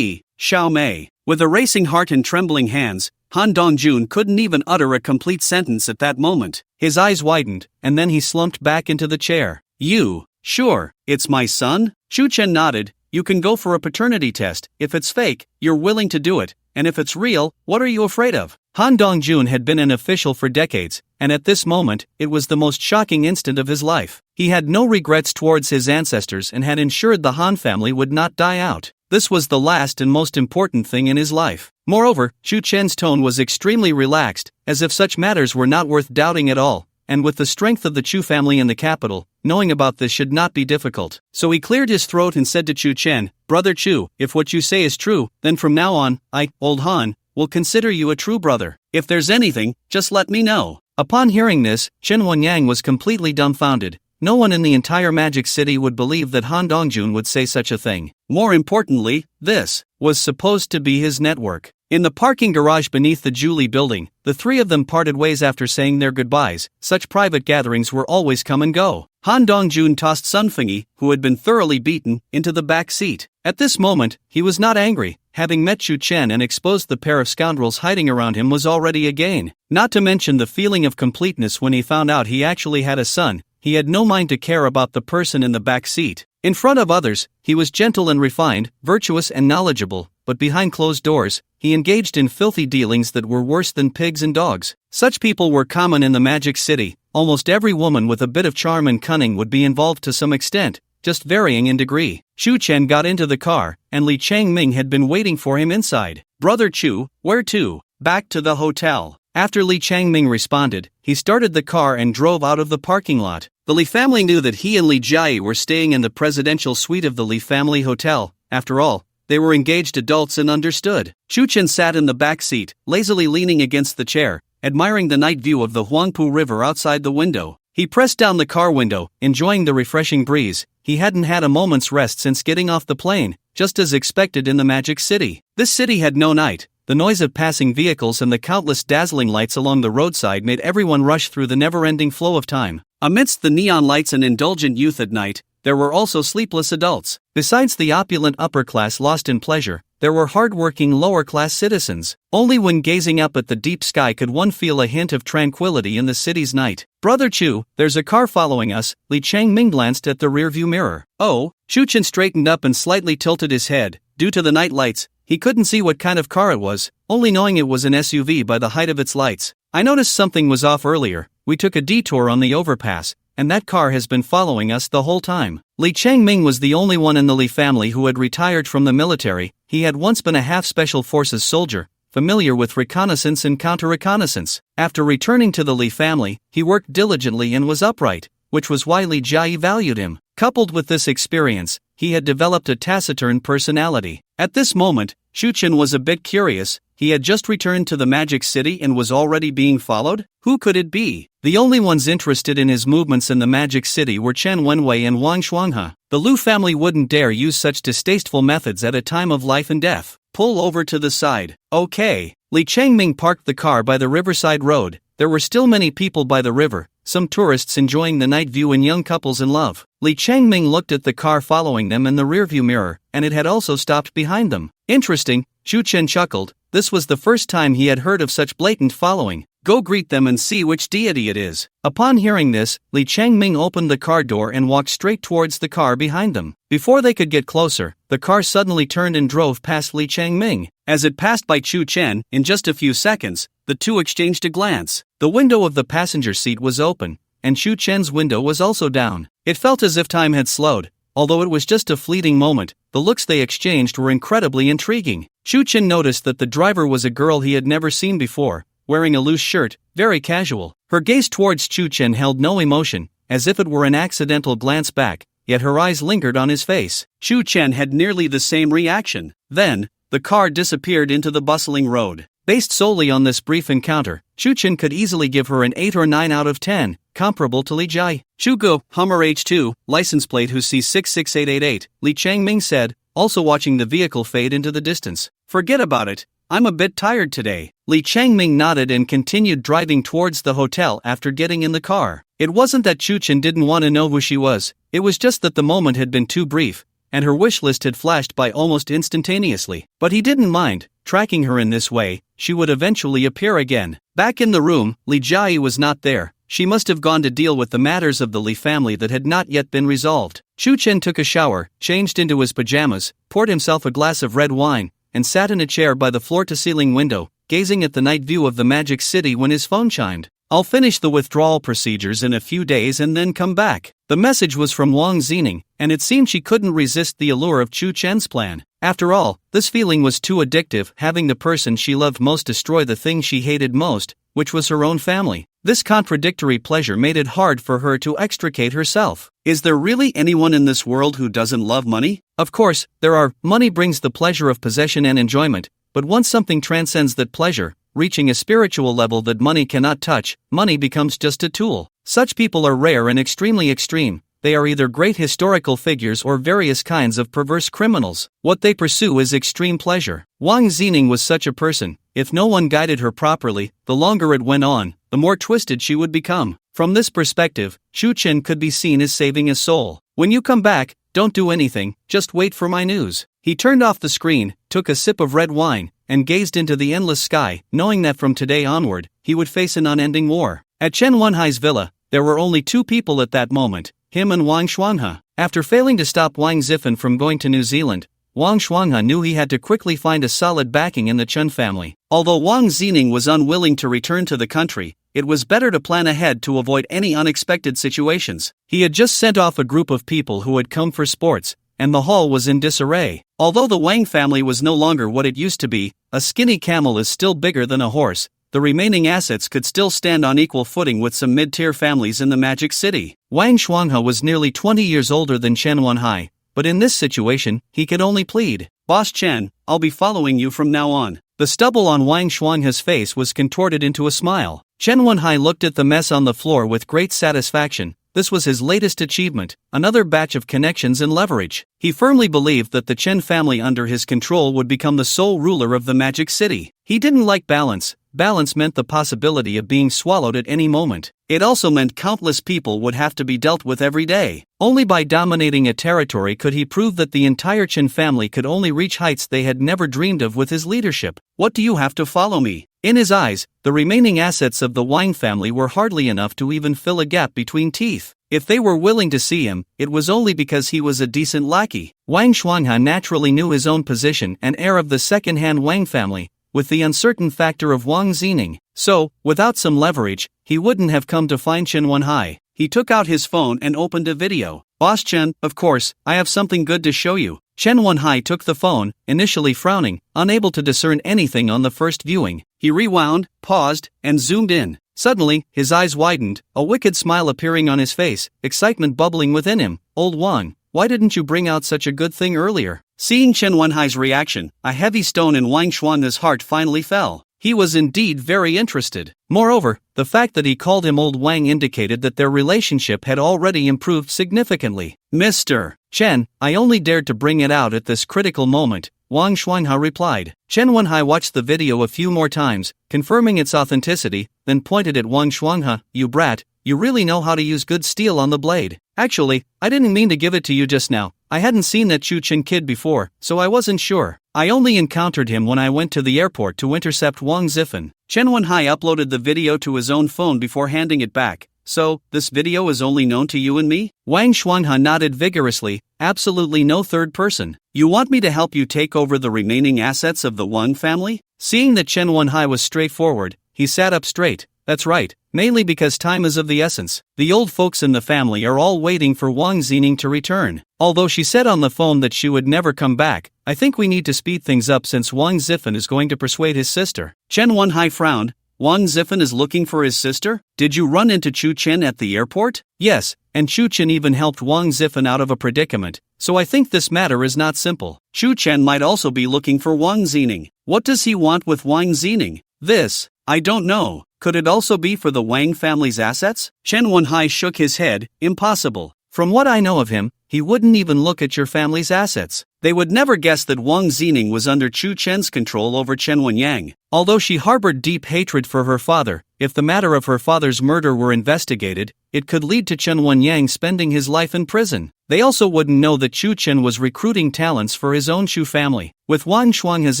Xiaomei. With a racing heart and trembling hands, Han Dongjun couldn't even utter a complete sentence at that moment. His eyes widened, and then he slumped back into the chair. You, sure, it's my son? Chu Chen nodded. You can go for a paternity test. If it's fake, you're willing to do it, and if it's real, what are you afraid of? Han Dongjun had been an official for decades, and at this moment, it was the most shocking instant of his life. He had no regrets towards his ancestors and had ensured the Han family would not die out. This was the last and most important thing in his life. Moreover, Chu Chen's tone was extremely relaxed, as if such matters were not worth doubting at all, and with the strength of the Chu family in the capital, knowing about this should not be difficult. So he cleared his throat and said to Chu Chen, Brother Chu, if what you say is true, then from now on, I, old Han, will consider you a true brother. If there's anything, just let me know. Upon hearing this, Chen Wenyang was completely dumbfounded. No one in the entire Magic City would believe that Han Dongjun would say such a thing. More importantly, this was supposed to be his network. In the parking garage beneath the Julie building, the three of them parted ways after saying their goodbyes. Such private gatherings were always come and go. Han Dongjun tossed Sun Fengyi, who had been thoroughly beaten, into the back seat. At this moment, he was not angry. Having met Chu Chen and exposed the pair of scoundrels hiding around him was already a gain. Not to mention the feeling of completeness when he found out he actually had a son. he had no mind to care about the person in the back seat. In front of others, he was gentle and refined, virtuous and knowledgeable, but behind closed doors, he engaged in filthy dealings that were worse than pigs and dogs. Such people were common in the Magic City. Almost every woman with a bit of charm and cunning would be involved to some extent, just varying in degree. Chen got into the car, and Li Changming had been waiting for him inside. "Brother Chu, where to?" "Back to the hotel." After Li Changming responded, he started the car and drove out of the parking lot. The Li family knew that he and Li Jia were staying in the presidential suite of the Li family hotel. After all, they were engaged adults and understood. Chen sat in the back seat, lazily leaning against the chair, admiring the night view of the Huangpu River outside the window. He pressed down the car window, enjoying the refreshing breeze. He hadn't had a moment's rest since getting off the plane, just as expected in the Magic City. This city had no night. The noise of passing vehicles and the countless dazzling lights along the roadside made everyone rush through the never-ending flow of time. Amidst the neon lights and indulgent youth at night, there were also sleepless adults. Besides the opulent upper class lost in pleasure, there were hard-working lower-class citizens. Only when gazing up at the deep sky could one feel a hint of tranquility in the city's night. "Brother Chu, there's a car following us." Li Changming glanced at the rearview mirror. "Oh?" Chen straightened up and slightly tilted his head. Due to the night lights, he couldn't see what kind of car it was, only knowing it was an SUV by the height of its lights. "I noticed something was off earlier. We took a detour on the overpass, and that car has been following us the whole time." Li Changming was the only one in the Li family who had retired from the military. He had once been a half-special forces soldier, familiar with reconnaissance and counter-reconnaissance. After returning to the Li family, he worked diligently and was upright, which was why Li Jia valued him. Coupled with this experience, he had developed a taciturn personality. At this moment, Chen was a bit curious. He had just returned to the Magic City and was already being followed? Who could it be? The only ones interested in his movements in the Magic City were Chen Wenwei and Wang Shuanghe. The Lu family wouldn't dare use such distasteful methods at a time of life and death. "Pull over to the side." "Okay." Li Changming parked the car by the riverside road. There were still many people by the river, some tourists enjoying the night view and young couples in love. Li Changming looked at the car following them in the rearview mirror, and it had also stopped behind them. "Interesting," Chen chuckled. This was the first time he had heard of such blatant following. "Go greet them and see which deity it is." Upon hearing this, Li Changming opened the car door and walked straight towards the car behind them. Before they could get closer, the car suddenly turned and drove past Li Changming. As it passed by Chen, in just a few seconds, the two exchanged a glance. The window of the passenger seat was open, and Chen's window was also down. It felt as if time had slowed. Although it was just a fleeting moment, the looks they exchanged were incredibly intriguing. Chen noticed that the driver was a girl he had never seen before, wearing a loose shirt, very casual. Her gaze towards Chen held no emotion, as if it were an accidental glance back, yet her eyes lingered on his face. Chen had nearly the same reaction. Then, the car disappeared into the bustling road. Based solely on this brief encounter, Chen could easily give her an 8 or 9 out of 10, comparable to Li Jia. "Shugo, Hummer H2, license plate who C66888, Li Changming said, also watching the vehicle fade into the distance. "Forget about it. I'm a bit tired today." Li Changming nodded and continued driving towards the hotel after getting in the car. It wasn't that Chen didn't want to know who she was, it was just that the moment had been too brief, and her wish list had flashed by almost instantaneously. But he didn't mind. Tracking her in this way, she would eventually appear again. Back in the room, Li Jia was not there. She must have gone to deal with the matters of the Li family that had not yet been resolved. Chen took a shower, changed into his pajamas, poured himself a glass of red wine, and sat in a chair by the floor-to-ceiling window, gazing at the night view of the Magic City when his phone chimed. "I'll finish the withdrawal procedures in a few days and then come back." The message was from Wang Zining, and it seemed she couldn't resist the allure of Chen's plan. After all, this feeling was too addictive, having the person she loved most destroy the thing she hated most, which was her own family. This contradictory pleasure made it hard for her to extricate herself. Is there really anyone in this world who doesn't love money? Of course, there are. Money brings the pleasure of possession and enjoyment, but once something transcends that pleasure, reaching a spiritual level that money cannot touch, money becomes just a tool. Such people are rare and extremely extreme. They are either great historical figures or various kinds of perverse criminals. What they pursue is extreme pleasure. Wang Zining was such a person. If no one guided her properly, the longer it went on, the more twisted she would become. From this perspective, Chen could be seen as saving his soul. "When you come back, don't do anything, just wait for my news." He turned off the screen, took a sip of red wine, and gazed into the endless sky, knowing that from today onward, he would face an unending war. At Chen Wenhai's villa, There were only two people at that moment, him and Wang Shuanghe. After failing to stop Wang Zifen from going to New Zealand, Wang Shuanghe knew he had to quickly find a solid backing in the Chen family. Although Wang Zining was unwilling to return to the country, it was better to plan ahead to avoid any unexpected situations. He had just sent off a group of people who had come for sports, and the hall was in disarray. Although the Wang family was no longer what it used to be, a skinny camel is still bigger than a horse. The remaining assets could still stand on equal footing with some mid-tier families in the Magic City. Wang Shuanghe was nearly 20 years older than Chen Wenhai, but in this situation, he could only plead, "Boss Chen, I'll be following you from now on." The stubble on Wang Shuanghe's face was contorted into a smile. Chen Wenhai looked at the mess on the floor with great satisfaction. This was his latest achievement, another batch of connections and leverage. He firmly believed that the Chen family under his control would become the sole ruler of the Magic City. He didn't like balance. Balance meant the possibility of being swallowed at any moment. It also meant countless people would have to be dealt with every day. Only by dominating a territory could he prove that the entire Chen family could only reach heights they had never dreamed of with his leadership. "What do you have to follow me?" In his eyes, the remaining assets of the Wang family were hardly enough to even fill a gap between teeth. If they were willing to see him, it was only because he was a decent lackey. Wang Shuanghe naturally knew his own position and heir of the second-hand Wang family, with the uncertain factor of Wang Zining. So, without some leverage, he wouldn't have come to find Chen Wenhai. He took out his phone and opened a video. "Boss Chen, of course, I have something good to show you." Chen Wenhai took the phone, initially frowning, unable to discern anything on the first viewing. He rewound, paused, and zoomed in. Suddenly, his eyes widened, a wicked smile appearing on his face, excitement bubbling within him. "Old Wang, why didn't you bring out such a good thing earlier?" Seeing Chen Wenhai's reaction, a heavy stone in Wang Shuanghe's heart finally fell. He was indeed very interested. Moreover, the fact that he called him Old Wang indicated that their relationship had already improved significantly. "Mr. Chen, I only dared to bring it out at this critical moment," Wang Shuanghe replied. Chen Wenhai watched the video a few more times, confirming its authenticity, then pointed at Wang Shuanghe. "You brat, you really know how to use good steel on the blade. Actually, I didn't mean to give it to you just now. I hadn't seen that Chu Chen kid before, so I wasn't sure. I only encountered him when I went to the airport to intercept Wang Zifen." Chen Wenhai uploaded the video to his own phone before handing it back. "So, this video is only known to you and me?" Wang Shuanghe nodded vigorously. "Absolutely no third person. You want me to help you take over the remaining assets of the Wang family?" Seeing that Chen Wenhai was straightforward, he sat up straight. "That's right, mainly because time is of the essence. The old folks in the family are all waiting for Wang Zining to return. Although she said on the phone that she would never come back, I think we need to speed things up since Wang Zifen is going to persuade his sister." Chen Wenhai frowned. "Wang Zifen is looking for his sister? Did you run into Chu Chen at the airport?" "Yes, and Chu Chen even helped Wang Zifen out of a predicament, so I think this matter is not simple. Chu Chen might also be looking for Wang Zining. What does he want with Wang Zining?" "This, I don't know. Could it also be for the Wang family's assets?" Chen Wenhai shook his head. "Impossible. From what I know of him, he wouldn't even look at your family's assets. They would never guess that Wang Zining was under Chu Chen's control over Chen Wenyang. Although she harbored deep hatred for her father, if the matter of her father's murder were investigated, it could lead to Chen Wenyang spending his life in prison. They also wouldn't know that Chu Chen was recruiting talents for his own Chu family." With Wang Shuanghe's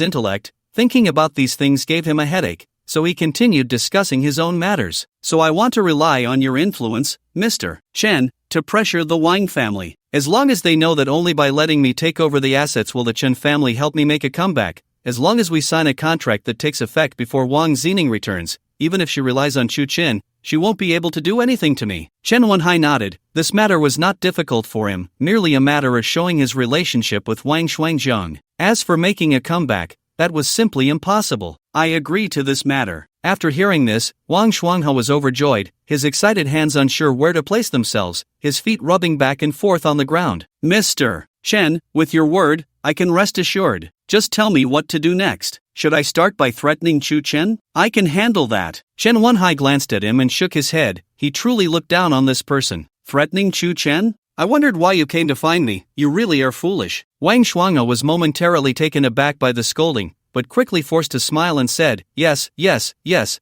intellect, thinking about these things gave him a headache, so he continued discussing his own matters. "So I want to rely on your influence, Mr. Chen, to pressure the Wang family. As long as they know that only by letting me take over the assets will the Chen family help me make a comeback, as long as we sign a contract that takes effect before Wang Zining returns, even if she relies on Chu Chen, she won't be able to do anything to me." Chen Wenhai nodded. This matter was not difficult for him, merely a matter of showing his relationship with Wang Shuangjiang. As for making a comeback, that was simply impossible. "I agree to this matter." After hearing this, Wang Shuanghe was overjoyed, his excited hands unsure where to place themselves, his feet rubbing back and forth on the ground. "Mr. Chen, with your word, I can rest assured. Just tell me what to do next. Should I start by threatening Chu Chen? I can handle that." Chen Wenhai glanced at him and shook his head. He truly looked down on this person. "Threatening Chu Chen? I wondered why you came to find me. You really are foolish." Wang Shuanghe was momentarily taken aback by the scolding, but quickly forced a smile and said, yes,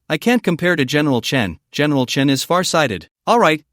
I can't compare to General Chen. General Chen is far-sighted." All right.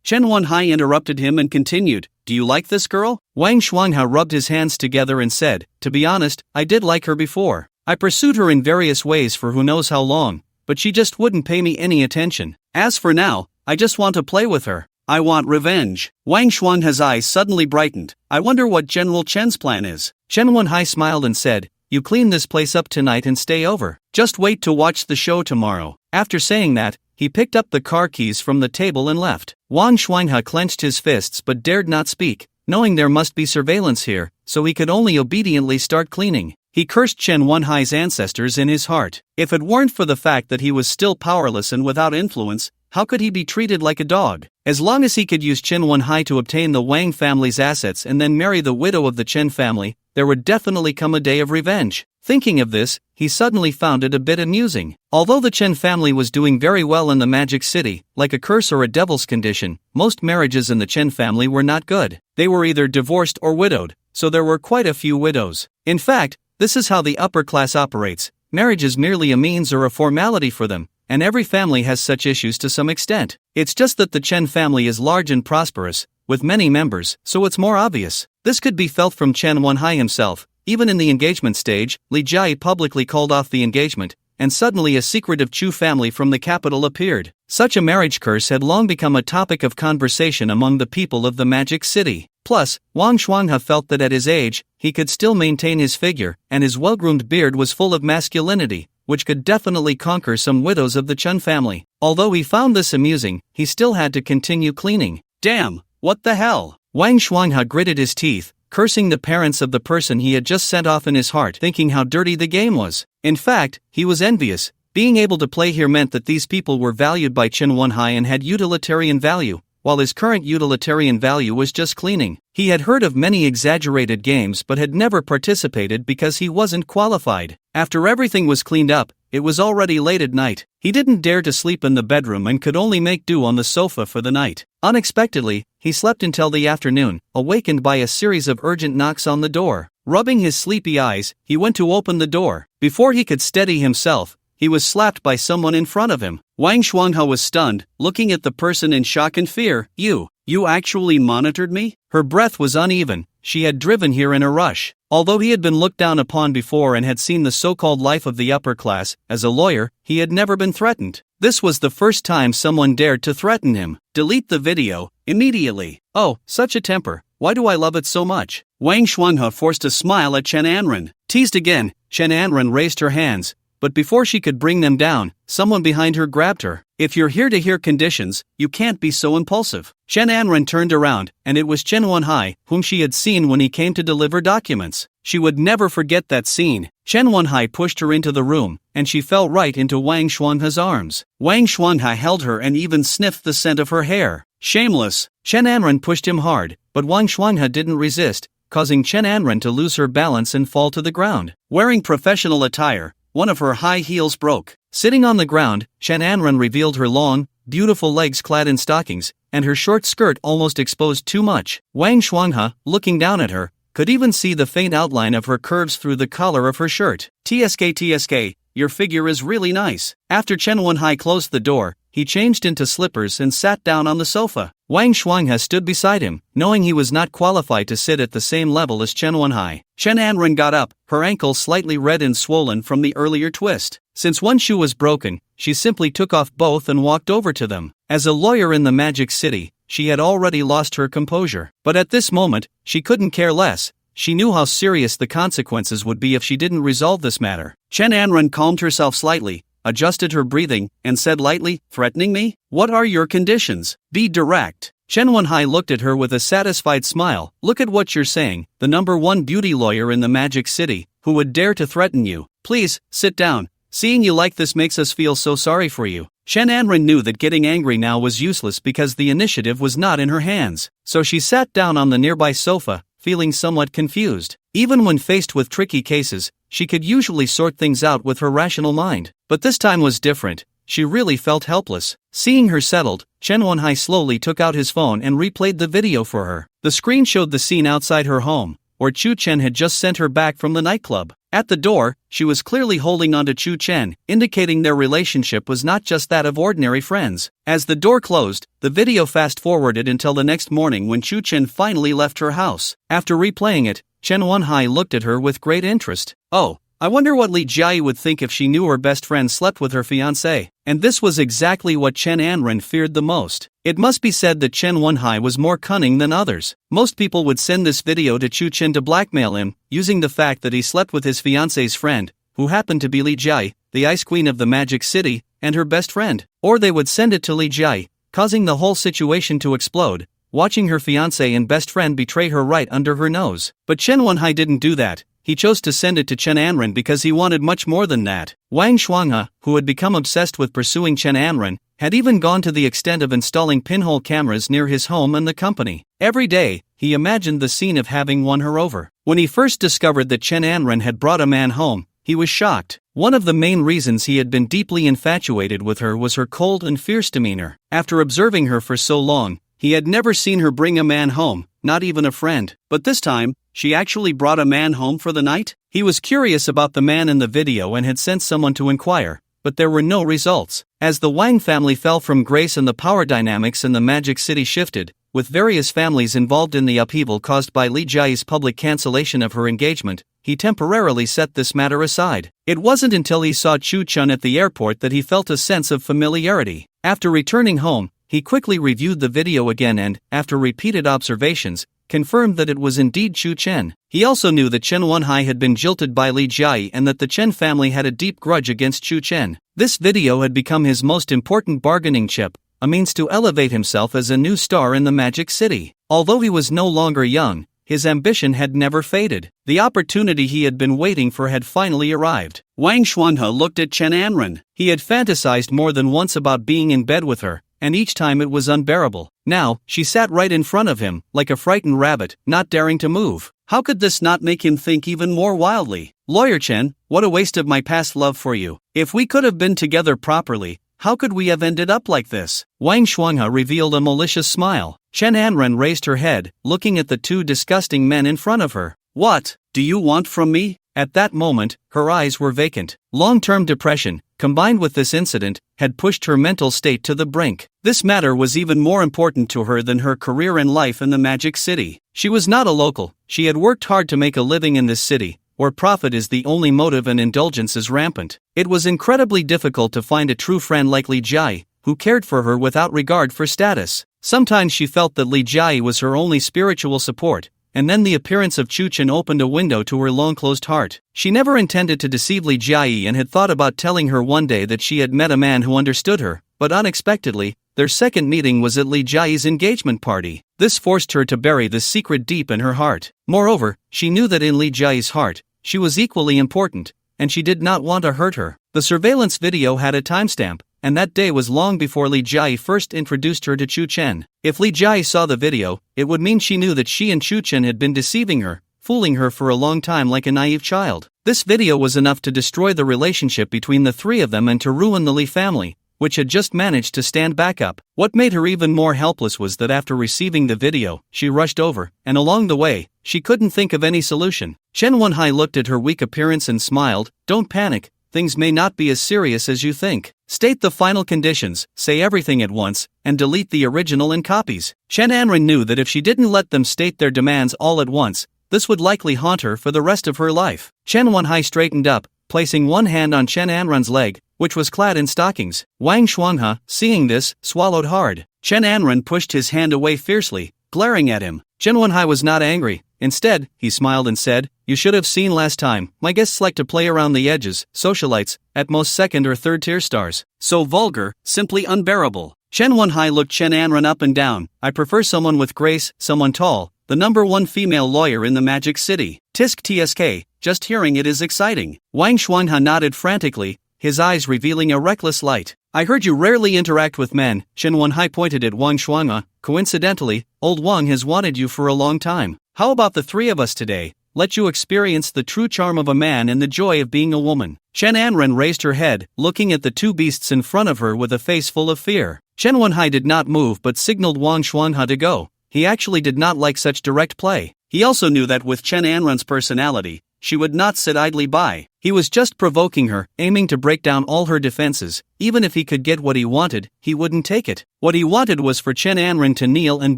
Chen Wenhai interrupted him and continued, "Do you like this girl?" Wang Shuanghe rubbed his hands together and said, "To be honest, I did like her before. I pursued her in various ways for who knows how long, but she just wouldn't pay me any attention. As for now, I just want to play with her. I want revenge. Wang Shuanghe's eyes suddenly brightened. I wonder what General Chen's plan is. Chen Wenhai smiled and said, you clean this place up tonight and stay over. Just wait to watch the show tomorrow. After saying that, he picked up the car keys from the table and left. Wang Shuanghe clenched his fists but dared not speak, knowing there must be surveillance here, so he could only obediently start cleaning. He cursed Chen Wenhai's ancestors in his heart. If it weren't for the fact that he was still powerless and without influence, how could he be treated like a dog? As long as he could use Chen Wenhai to obtain the Wang family's assets and then marry the widow of the Chen family, there would definitely come a day of revenge. Thinking of this, he suddenly found it a bit amusing. Although the Chen family was doing very well in the Magic City, like a curse or a devil's condition, most marriages in the Chen family were not good. They were either divorced or widowed, so there were quite a few widows. In fact, this is how the upper class operates. Marriage is merely a means or a formality for them, and every family has such issues to some extent. It's just that the Chen family is large and prosperous, with many members, so it's more obvious. This could be felt from Chen Wenhai himself. Even in the engagement stage, Li Jia publicly called off the engagement, and suddenly a secretive Chu family from the capital appeared. Such a marriage curse had long become a topic of conversation among the people of the Magic City. Plus, Wang Shuanghe felt that at his age, he could still maintain his figure, and his well-groomed beard was full of masculinity, which could definitely conquer some widows of the Chen family. Although he found this amusing, he still had to continue cleaning. Damn, what the hell? Wang Shuanghe gritted his teeth, cursing the parents of the person he had just sent off in his heart, thinking how dirty the game was. In fact, he was envious. Being able to play here meant that these people were valued by Chen Wenhai and had utilitarian value, while his current utilitarian value was just cleaning. He had heard of many exaggerated games but had never participated because he wasn't qualified. After everything was cleaned up, it was already late at night. He didn't dare to sleep in the bedroom and could only make do on the sofa for the night. Unexpectedly, he slept until the afternoon, awakened by a series of urgent knocks on the door. Rubbing his sleepy eyes, he went to open the door. Before he could steady himself, he was slapped by someone in front of him. Wang Shuanghe was stunned, looking at the person in shock and fear. You actually monitored me? Her breath was uneven. She had driven here in a rush. Although he had been looked down upon before and had seen the so-called life of the upper class, as a lawyer, he had never been threatened. This was the first time someone dared to threaten him. Delete the video, immediately. Oh, such a temper. Why do I love it so much? Wang Shuanghe forced a smile at Chen Anren. Teased again, Chen Anren raised her hands, but before she could bring them down, someone behind her grabbed her. If you're here to hear conditions, you can't be so impulsive. Chen Anren turned around, and it was Chen Wenhai, whom she had seen when he came to deliver documents. She would never forget that scene. Chen Wenhai pushed her into the room, and she fell right into Wang Shuanghe's arms. Wang Shuanghe held her and even sniffed the scent of her hair. Shameless! Chen Anren pushed him hard, but Wang Shuanghe didn't resist, causing Chen Anren to lose her balance and fall to the ground. Wearing professional attire, one of her high heels broke. Sitting on the ground, Chen Anren revealed her long, beautiful legs clad in stockings, and her short skirt almost exposed too much. Wang Shuanghe, looking down at her, could even see the faint outline of her curves through the collar of her shirt. TSK, your figure is really nice. After Chen Wenhai closed the door, he changed into slippers and sat down on the sofa. Wang Shuanghe stood beside him, knowing he was not qualified to sit at the same level as Chen Wenhai. Chen Anren got up, her ankle slightly red and swollen from the earlier twist. Since one shoe was broken, she simply took off both and walked over to them. As a lawyer in the Magic City, she had already lost her composure. But at this moment, she couldn't care less. She knew how serious the consequences would be if she didn't resolve this matter. Chen Anren calmed herself slightly, adjusted her breathing, and said lightly, "Threatening me? What are your conditions? Be direct." Chen Wenhai looked at her with a satisfied smile. "Look at what you're saying, the #1 beauty lawyer in the Magic City, who would dare to threaten you. Please, sit down. Seeing you like this makes us feel so sorry for you." Chen Anren knew that getting angry now was useless because the initiative was not in her hands. So she sat down on the nearby sofa, feeling somewhat confused. Even when faced with tricky cases, she could usually sort things out with her rational mind. But this time was different. She really felt helpless. Seeing her settled, Chen Wenhai slowly took out his phone and replayed the video for her. The screen showed the scene outside her home, where Chu Chen had just sent her back from the nightclub. At the door, she was clearly holding onto Chu Chen, indicating their relationship was not just that of ordinary friends. As the door closed, the video fast-forwarded until the next morning when Chu Chen finally left her house. After replaying it, Chen Wenhai looked at her with great interest. "Oh, I wonder what Li Jiayi would think if she knew her best friend slept with her fiancé. And this was exactly what Chen Anren feared the most. It must be said that Chen Wenhai was more cunning than others. Most people would send this video to Chu Chen to blackmail him, using the fact that he slept with his fiancé's friend, who happened to be Li Jiayi, the ice queen of the Magic City, and her best friend. Or they would send it to Li Jiayi, causing the whole situation to explode, watching her fiancé and best friend betray her right under her nose. But Chen Wenhai didn't do that. He chose to send it to Chen Anren because he wanted much more than that. Wang Shuanghe, who had become obsessed with pursuing Chen Anren, had even gone to the extent of installing pinhole cameras near his home and the company. Every day, he imagined the scene of having won her over. When he first discovered that Chen Anren had brought a man home, he was shocked. One of the main reasons he had been deeply infatuated with her was her cold and fierce demeanor. After observing her for so long, he had never seen her bring a man home, not even a friend. But this time, she actually brought a man home for the night? He was curious about the man in the video and had sent someone to inquire, but there were no results. As the Wang family fell from grace and the power dynamics in the Magic City shifted, with various families involved in the upheaval caused by Li Jiayi's public cancellation of her engagement, he temporarily set this matter aside. It wasn't until he saw Chu Chun at the airport that he felt a sense of familiarity. After returning home, he quickly reviewed the video again and, after repeated observations, confirmed that it was indeed Chu Chen. He also knew that Chen Wenhai had been jilted by Li Jiayi and that the Chen family had a deep grudge against Chu Chen. This video had become his most important bargaining chip, a means to elevate himself as a new star in the Magic City. Although he was no longer young, his ambition had never faded. The opportunity he had been waiting for had finally arrived. Wang Shuanghe looked at Chen Anren. He had fantasized more than once about being in bed with her, and each time it was unbearable. Now, she sat right in front of him, like a frightened rabbit, not daring to move. How could this not make him think even more wildly? Lawyer Chen, what a waste of my past love for you. If we could have been together properly, how could we have ended up like this? Wang Shuanghe revealed a malicious smile. Chen Anren raised her head, looking at the two disgusting men in front of her. What do you want from me? At that moment, her eyes were vacant. Long-term depression, combined with this incident, had pushed her mental state to the brink. This matter was even more important to her than her career and life in the Magic City. She was not a local. She had worked hard to make a living in this city, where profit is the only motive and indulgence is rampant. It was incredibly difficult to find a true friend like Li Jiayi, who cared for her without regard for status. Sometimes she felt that Li Jiayi was her only spiritual support, and then the appearance of Chu Chen opened a window to her long-closed heart. She never intended to deceive Li Jiayi and had thought about telling her one day that she had met a man who understood her, but unexpectedly, their second meeting was at Li Jiayi's engagement party. This forced her to bury this secret deep in her heart. Moreover, she knew that in Li Jiayi's heart, she was equally important, and she did not want to hurt her. The surveillance video had a timestamp, and that day was long before Li Jiayi first introduced her to Chu Chen. If Li Jiayi saw the video, it would mean she knew that she and Chu Chen had been deceiving her, fooling her for a long time like a naive child. This video was enough to destroy the relationship between the three of them and to ruin the Li family, which had just managed to stand back up. What made her even more helpless was that after receiving the video, she rushed over, and along the way, she couldn't think of any solution. Chen Wenhai looked at her weak appearance and smiled. Don't panic, things may not be as serious as you think. State the final conditions, say everything at once, and delete the original in copies. Chen Anren knew that if she didn't let them state their demands all at once, this would likely haunt her for the rest of her life. Chen Wenhai straightened up, placing one hand on Chen Anren's leg, which was clad in stockings. Wang Shuanghe, seeing this, swallowed hard. Chen Anren pushed his hand away fiercely, glaring at him. Chen Wenhai was not angry. Instead, he smiled and said, "You should have seen last time. My guests like to play around the edges, socialites, at most second or third tier stars. So vulgar, simply unbearable." Chen Wenhai looked Chen Anren up and down. "I prefer someone with grace, someone tall, the #1 female lawyer in the Magic City." Tisk tsk, just hearing it is exciting. Wang Shuanghe nodded frantically, his eyes revealing a reckless light. "I heard you rarely interact with men." Chen Wenhai pointed at Wang Shuanghe. "Coincidentally, old Wang has wanted you for a long time. How about the three of us today? Let you experience the true charm of a man and the joy of being a woman." Chen Anren raised her head, looking at the two beasts in front of her with a face full of fear. Chen Wenhai did not move but signaled Wang Shuanghe to go. He actually did not like such direct play. He also knew that with Chen Anren's personality, she would not sit idly by. He was just provoking her, aiming to break down all her defenses. Even if he could get what he wanted, he wouldn't take it. What he wanted was for Chen Anren to kneel and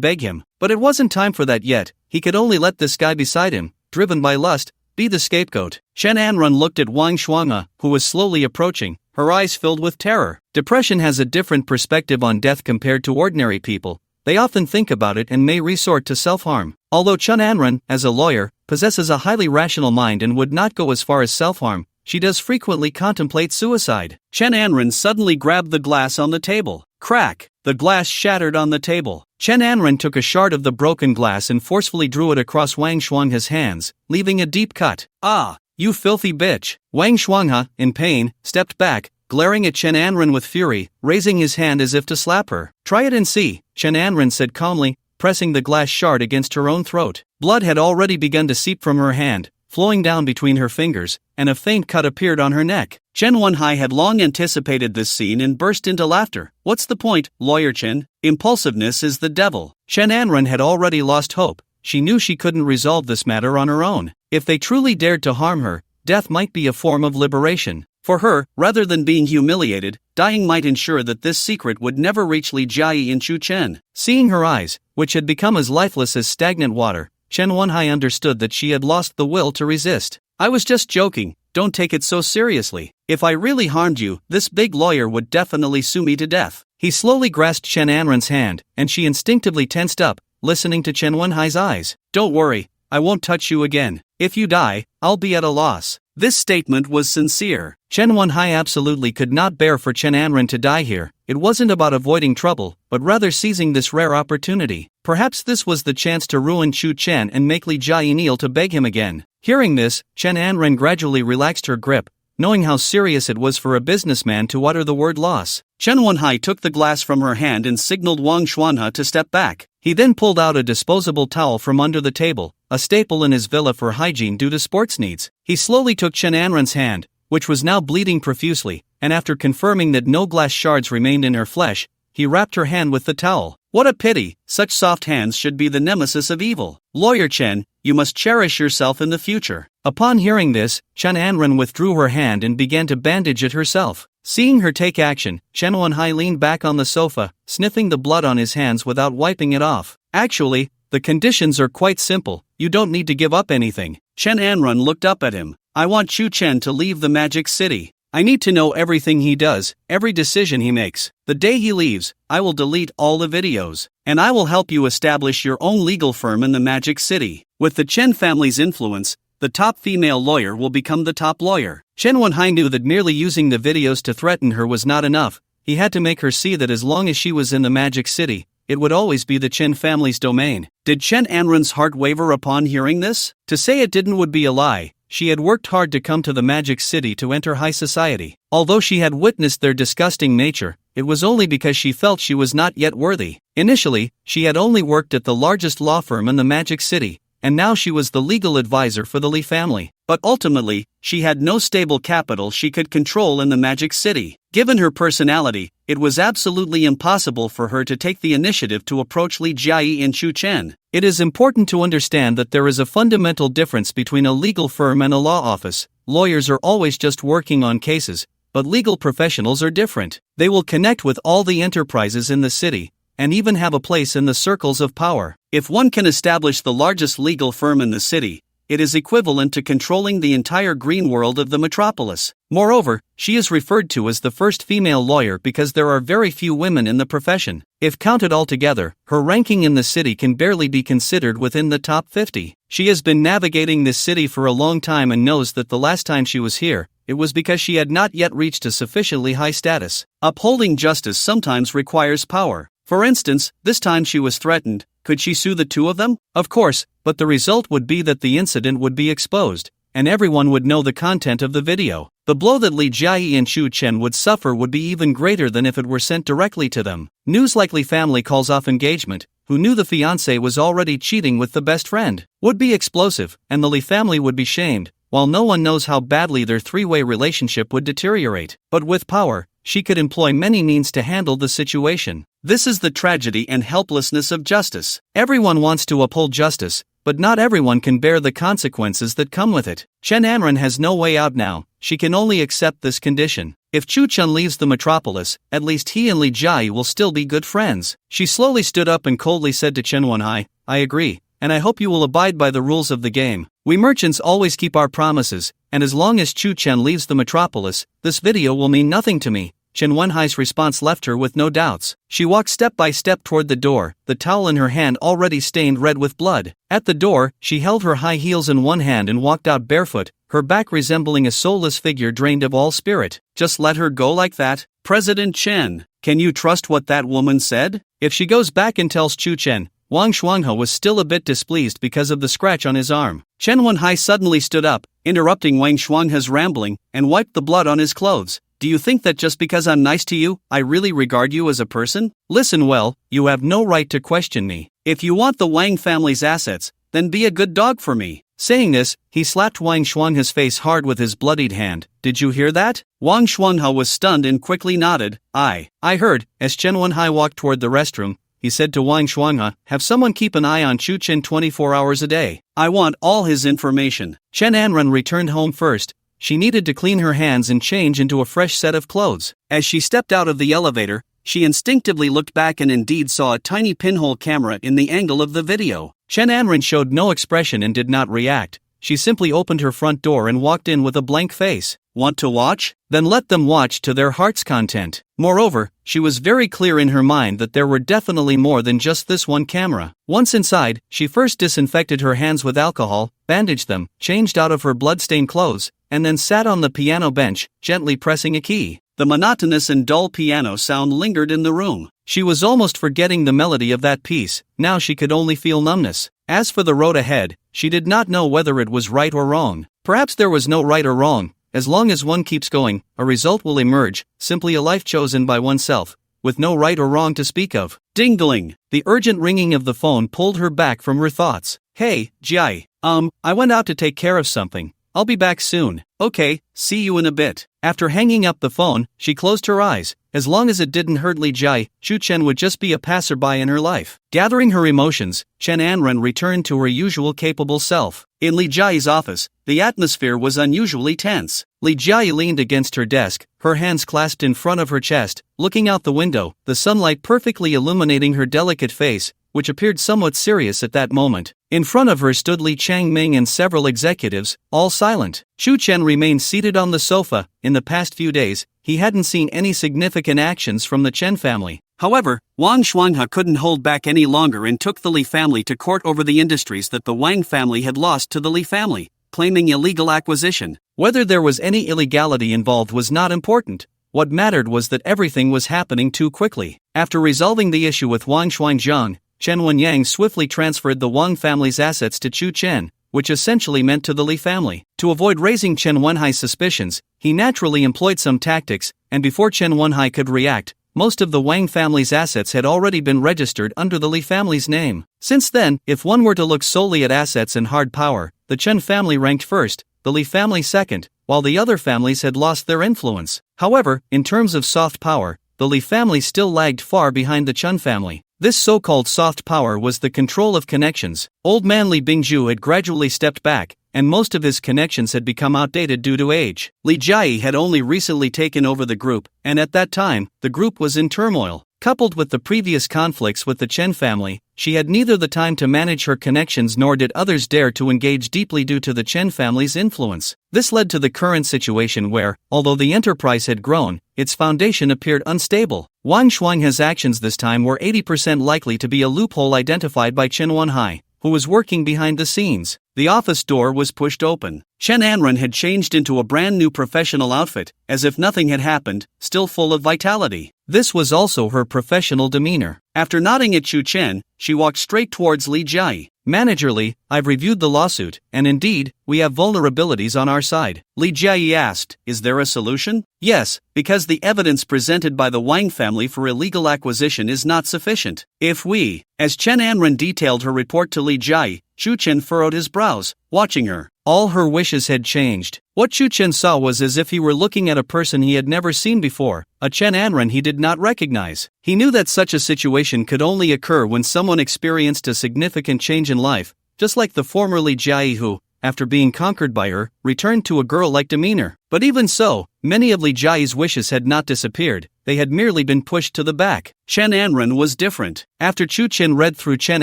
beg him. But it wasn't time for that yet. He could only let this guy beside him, driven by lust, be the scapegoat. Chen Anrun looked at Wang Shuanghe, who was slowly approaching, her eyes filled with terror. Depression has a different perspective on death compared to ordinary people. They often think about it and may resort to self-harm. Although Chen Anrun, as a lawyer, possesses a highly rational mind and would not go as far as self-harm, she does frequently contemplate suicide. Chen Anrun suddenly grabbed the glass on the table. Crack! The glass shattered on the table. Chen Anrun took a shard of the broken glass and forcefully drew it across Wang Shuanghe's hands, leaving a deep cut. Ah! You filthy bitch! Wang Shuanghe, in pain, stepped back, glaring at Chen Anrun with fury, raising his hand as if to slap her. Try it and see, Chen Anrun said calmly, pressing the glass shard against her own throat. Blood had already begun to seep from her hand, flowing down between her fingers, and a faint cut appeared on her neck. Chen Wenhai had long anticipated this scene and burst into laughter. What's the point, Lawyer Chen? Impulsiveness is the devil. Chen Anrun had already lost hope. She knew she couldn't resolve this matter on her own. If they truly dared to harm her, death might be a form of liberation. For her, rather than being humiliated, dying might ensure that this secret would never reach Li Jiayi and Chu Chen. Seeing her eyes, which had become as lifeless as stagnant water, Chen Wenhai understood that she had lost the will to resist. I was just joking, don't take it so seriously. If I really harmed you, this big lawyer would definitely sue me to death. He slowly grasped Chen Anrun's hand, and she instinctively tensed up, listening to Chen Wenhai's eyes. Don't worry, I won't touch you again. If you die, I'll be at a loss. This statement was sincere. Chen Wenhai absolutely could not bear for Chen Anrun to die here. It wasn't about avoiding trouble, but rather seizing this rare opportunity. Perhaps this was the chance to ruin Chu Chen and make Li Jiayi kneel to beg him again. Hearing this, Chen Anrun gradually relaxed her grip, knowing how serious it was for a businessman to utter the word loss. Chen Wenhai took the glass from her hand and signaled Wang Shuanghe to step back. He then pulled out a disposable towel from under the table, a staple in his villa for hygiene due to sports needs. He slowly took Chen Anrun's hand, which was now bleeding profusely, and after confirming that no glass shards remained in her flesh, he wrapped her hand with the towel. What a pity, such soft hands should be the nemesis of evil. Lawyer Chen, you must cherish yourself in the future. Upon hearing this, Chen Anrun withdrew her hand and began to bandage it herself. Seeing her take action, Chen Wenhai leaned back on the sofa, sniffing the blood on his hands without wiping it off. Actually, the conditions are quite simple, you don't need to give up anything. Chen Anrun looked up at him. I want Chu Chen to leave the Magic City. I need to know everything he does, every decision he makes. The day he leaves, I will delete all the videos. And I will help you establish your own legal firm in the Magic City. With the Chen family's influence, the top female lawyer will become the top lawyer. Chen Wenhai knew that merely using the videos to threaten her was not enough. He had to make her see that as long as she was in the Magic City, it would always be the Chen family's domain. Did Chen Anrun's heart waver upon hearing this? To say it didn't would be a lie. She had worked hard to come to the Magic City to enter high society. Although she had witnessed their disgusting nature, it was only because she felt she was not yet worthy. Initially, she had only worked at the largest law firm in the Magic City, and now she was the legal advisor for the Li family. But ultimately, she had no stable capital she could control in the Magic City. Given her personality, it was absolutely impossible for her to take the initiative to approach Li Jiayi and Chu Chen. It is important to understand that there is a fundamental difference between a legal firm and a law office. Lawyers are always just working on cases, but legal professionals are different. They will connect with all the enterprises in the city, and even have a place in the circles of power. If one can establish the largest legal firm in the city, it is equivalent to controlling the entire green world of the metropolis. Moreover, she is referred to as the first female lawyer because there are very few women in the profession. If counted all together, her ranking in the city can barely be considered within the top 50. She has been navigating this city for a long time and knows that the last time she was here, it was because she had not yet reached a sufficiently high status. Upholding justice sometimes requires power. For instance, this time she was threatened. Could she sue the two of them? Of course, but the result would be that the incident would be exposed, and everyone would know the content of the video. The blow that Li Jiayi and Chu Chen would suffer would be even greater than if it were sent directly to them. News like Li family calls off engagement, who knew the fiancé was already cheating with the best friend, would be explosive, and the Li family would be shamed, while no one knows how badly their three-way relationship would deteriorate. But with power, she could employ many means to handle the situation. This is the tragedy and helplessness of justice. Everyone wants to uphold justice, but not everyone can bear the consequences that come with it. Chen Anrun has no way out now. She can only accept this condition. If Chu Chen leaves the metropolis, at least he and Li Jiayi will still be good friends. She slowly stood up and coldly said to Chen Wenhai, I agree, and I hope you will abide by the rules of the game. We merchants always keep our promises, and as long as Chu Chen leaves the metropolis, this video will mean nothing to me. Chen Wenhai's response left her with no doubts. She walked step by step toward the door, the towel in her hand already stained red with blood. At the door, she held her high heels in one hand and walked out barefoot, her back resembling a soulless figure drained of all spirit. Just let her go like that? President Chen, can you trust what that woman said? If she goes back and tells Chu Chen, Wang Shuanghe was still a bit displeased because of the scratch on his arm. Chen Wenhai suddenly stood up, interrupting Wang Shuanghe's rambling, and wiped the blood on his clothes. Do you think that just because I'm nice to you, I really regard you as a person? Listen well, you have no right to question me. If you want the Wang family's assets, then be a good dog for me. Saying this, he slapped Wang Shuanghe's face hard with his bloodied hand. Did you hear that? Wang Shuanghe was stunned and quickly nodded. I heard. As Chen Wenhai walked toward the restroom, he said to Wang Shuanghe, have someone keep an eye on Chu Chen 24 hours a day. I want all his information. Chen Anren returned home first. She needed to clean her hands and change into a fresh set of clothes. As she stepped out of the elevator, she instinctively looked back and indeed saw a tiny pinhole camera in the angle of the video. Chen Anren showed no expression and did not react. She simply opened her front door and walked in with a blank face. Want to watch? Then let them watch to their heart's content. Moreover, she was very clear in her mind that there were definitely more than just this one camera. Once inside, she first disinfected her hands with alcohol, bandaged them, changed out of her blood-stained clothes, and then sat on the piano bench, gently pressing a key. The monotonous and dull piano sound lingered in the room. She was almost forgetting the melody of that piece. Now she could only feel numbness. As for the road ahead, she did not know whether it was right or wrong. Perhaps there was no right or wrong. As long as one keeps going, a result will emerge, simply a life chosen by oneself, with no right or wrong to speak of. Ding-dling! The urgent ringing of the phone pulled her back from her thoughts. Hey, Jai. I went out to take care of something. I'll be back soon. Okay, see you in a bit. After hanging up the phone, she closed her eyes. As long as it didn't hurt Li Jai, Chu Chen would just be a passerby in her life. Gathering her emotions, Chen Anren returned to her usual capable self. In Li Jai's office, the atmosphere was unusually tense. Li Jai leaned against her desk, her hands clasped in front of her chest, looking out the window, the sunlight perfectly illuminating her delicate face, which appeared somewhat serious at that moment. In front of her stood Li Changming and several executives, all silent. Chu Chen remained seated on the sofa. In the past few days, he hadn't seen any significant actions from the Chen family. However, Wang Shuanghe couldn't hold back any longer and took the Li family to court over the industries that the Wang family had lost to the Li family, claiming illegal acquisition. Whether there was any illegality involved was not important. What mattered was that everything was happening too quickly. After resolving the issue with Wang Shuangjiang, Chen Wenyang swiftly transferred the Wang family's assets to Chu Chen, which essentially meant to the Li family. To avoid raising Chen Wenhai's suspicions, he naturally employed some tactics, and before Chen Wenhai could react, most of the Wang family's assets had already been registered under the Li family's name. Since then, if one were to look solely at assets and hard power, the Chen family ranked first, the Li family second, while the other families had lost their influence. However, in terms of soft power, the Li family still lagged far behind the Chen family. This so-called soft power was the control of connections. Old man Li Bingju had gradually stepped back, and most of his connections had become outdated due to age. Li Jai had only recently taken over the group, and at that time, the group was in turmoil. Coupled with the previous conflicts with the Chen family, she had neither the time to manage her connections nor did others dare to engage deeply due to the Chen family's influence. This led to the current situation where, although the enterprise had grown, its foundation appeared unstable. Wang Shuanghe's actions this time were 80% likely to be a loophole identified by Chen Wenhai, who was working behind the scenes. The office door was pushed open. Chen Anren had changed into a brand new professional outfit, as if nothing had happened, still full of vitality. This was also her professional demeanor. After nodding at Chu Chen, she walked straight towards Li Jai. Manager Li, I've reviewed the lawsuit, and indeed, we have vulnerabilities on our side. Li Jai asked, is there a solution? Yes, because the evidence presented by the Wang family for illegal acquisition is not sufficient. If we, as Chen Anren detailed her report to Li Jai, Chu Chen furrowed his brows, watching her. All her wishes had changed. What Chu Chen saw was as if he were looking at a person he had never seen before, a Chen Anren he did not recognize. He knew that such a situation could only occur when someone experienced a significant change in life, just like the former Li Jai who, after being conquered by her, returned to a girl-like demeanor. But even so, many of Li Jiayi's wishes had not disappeared, they had merely been pushed to the back. Chen Anren was different. After Chu Chen read through Chen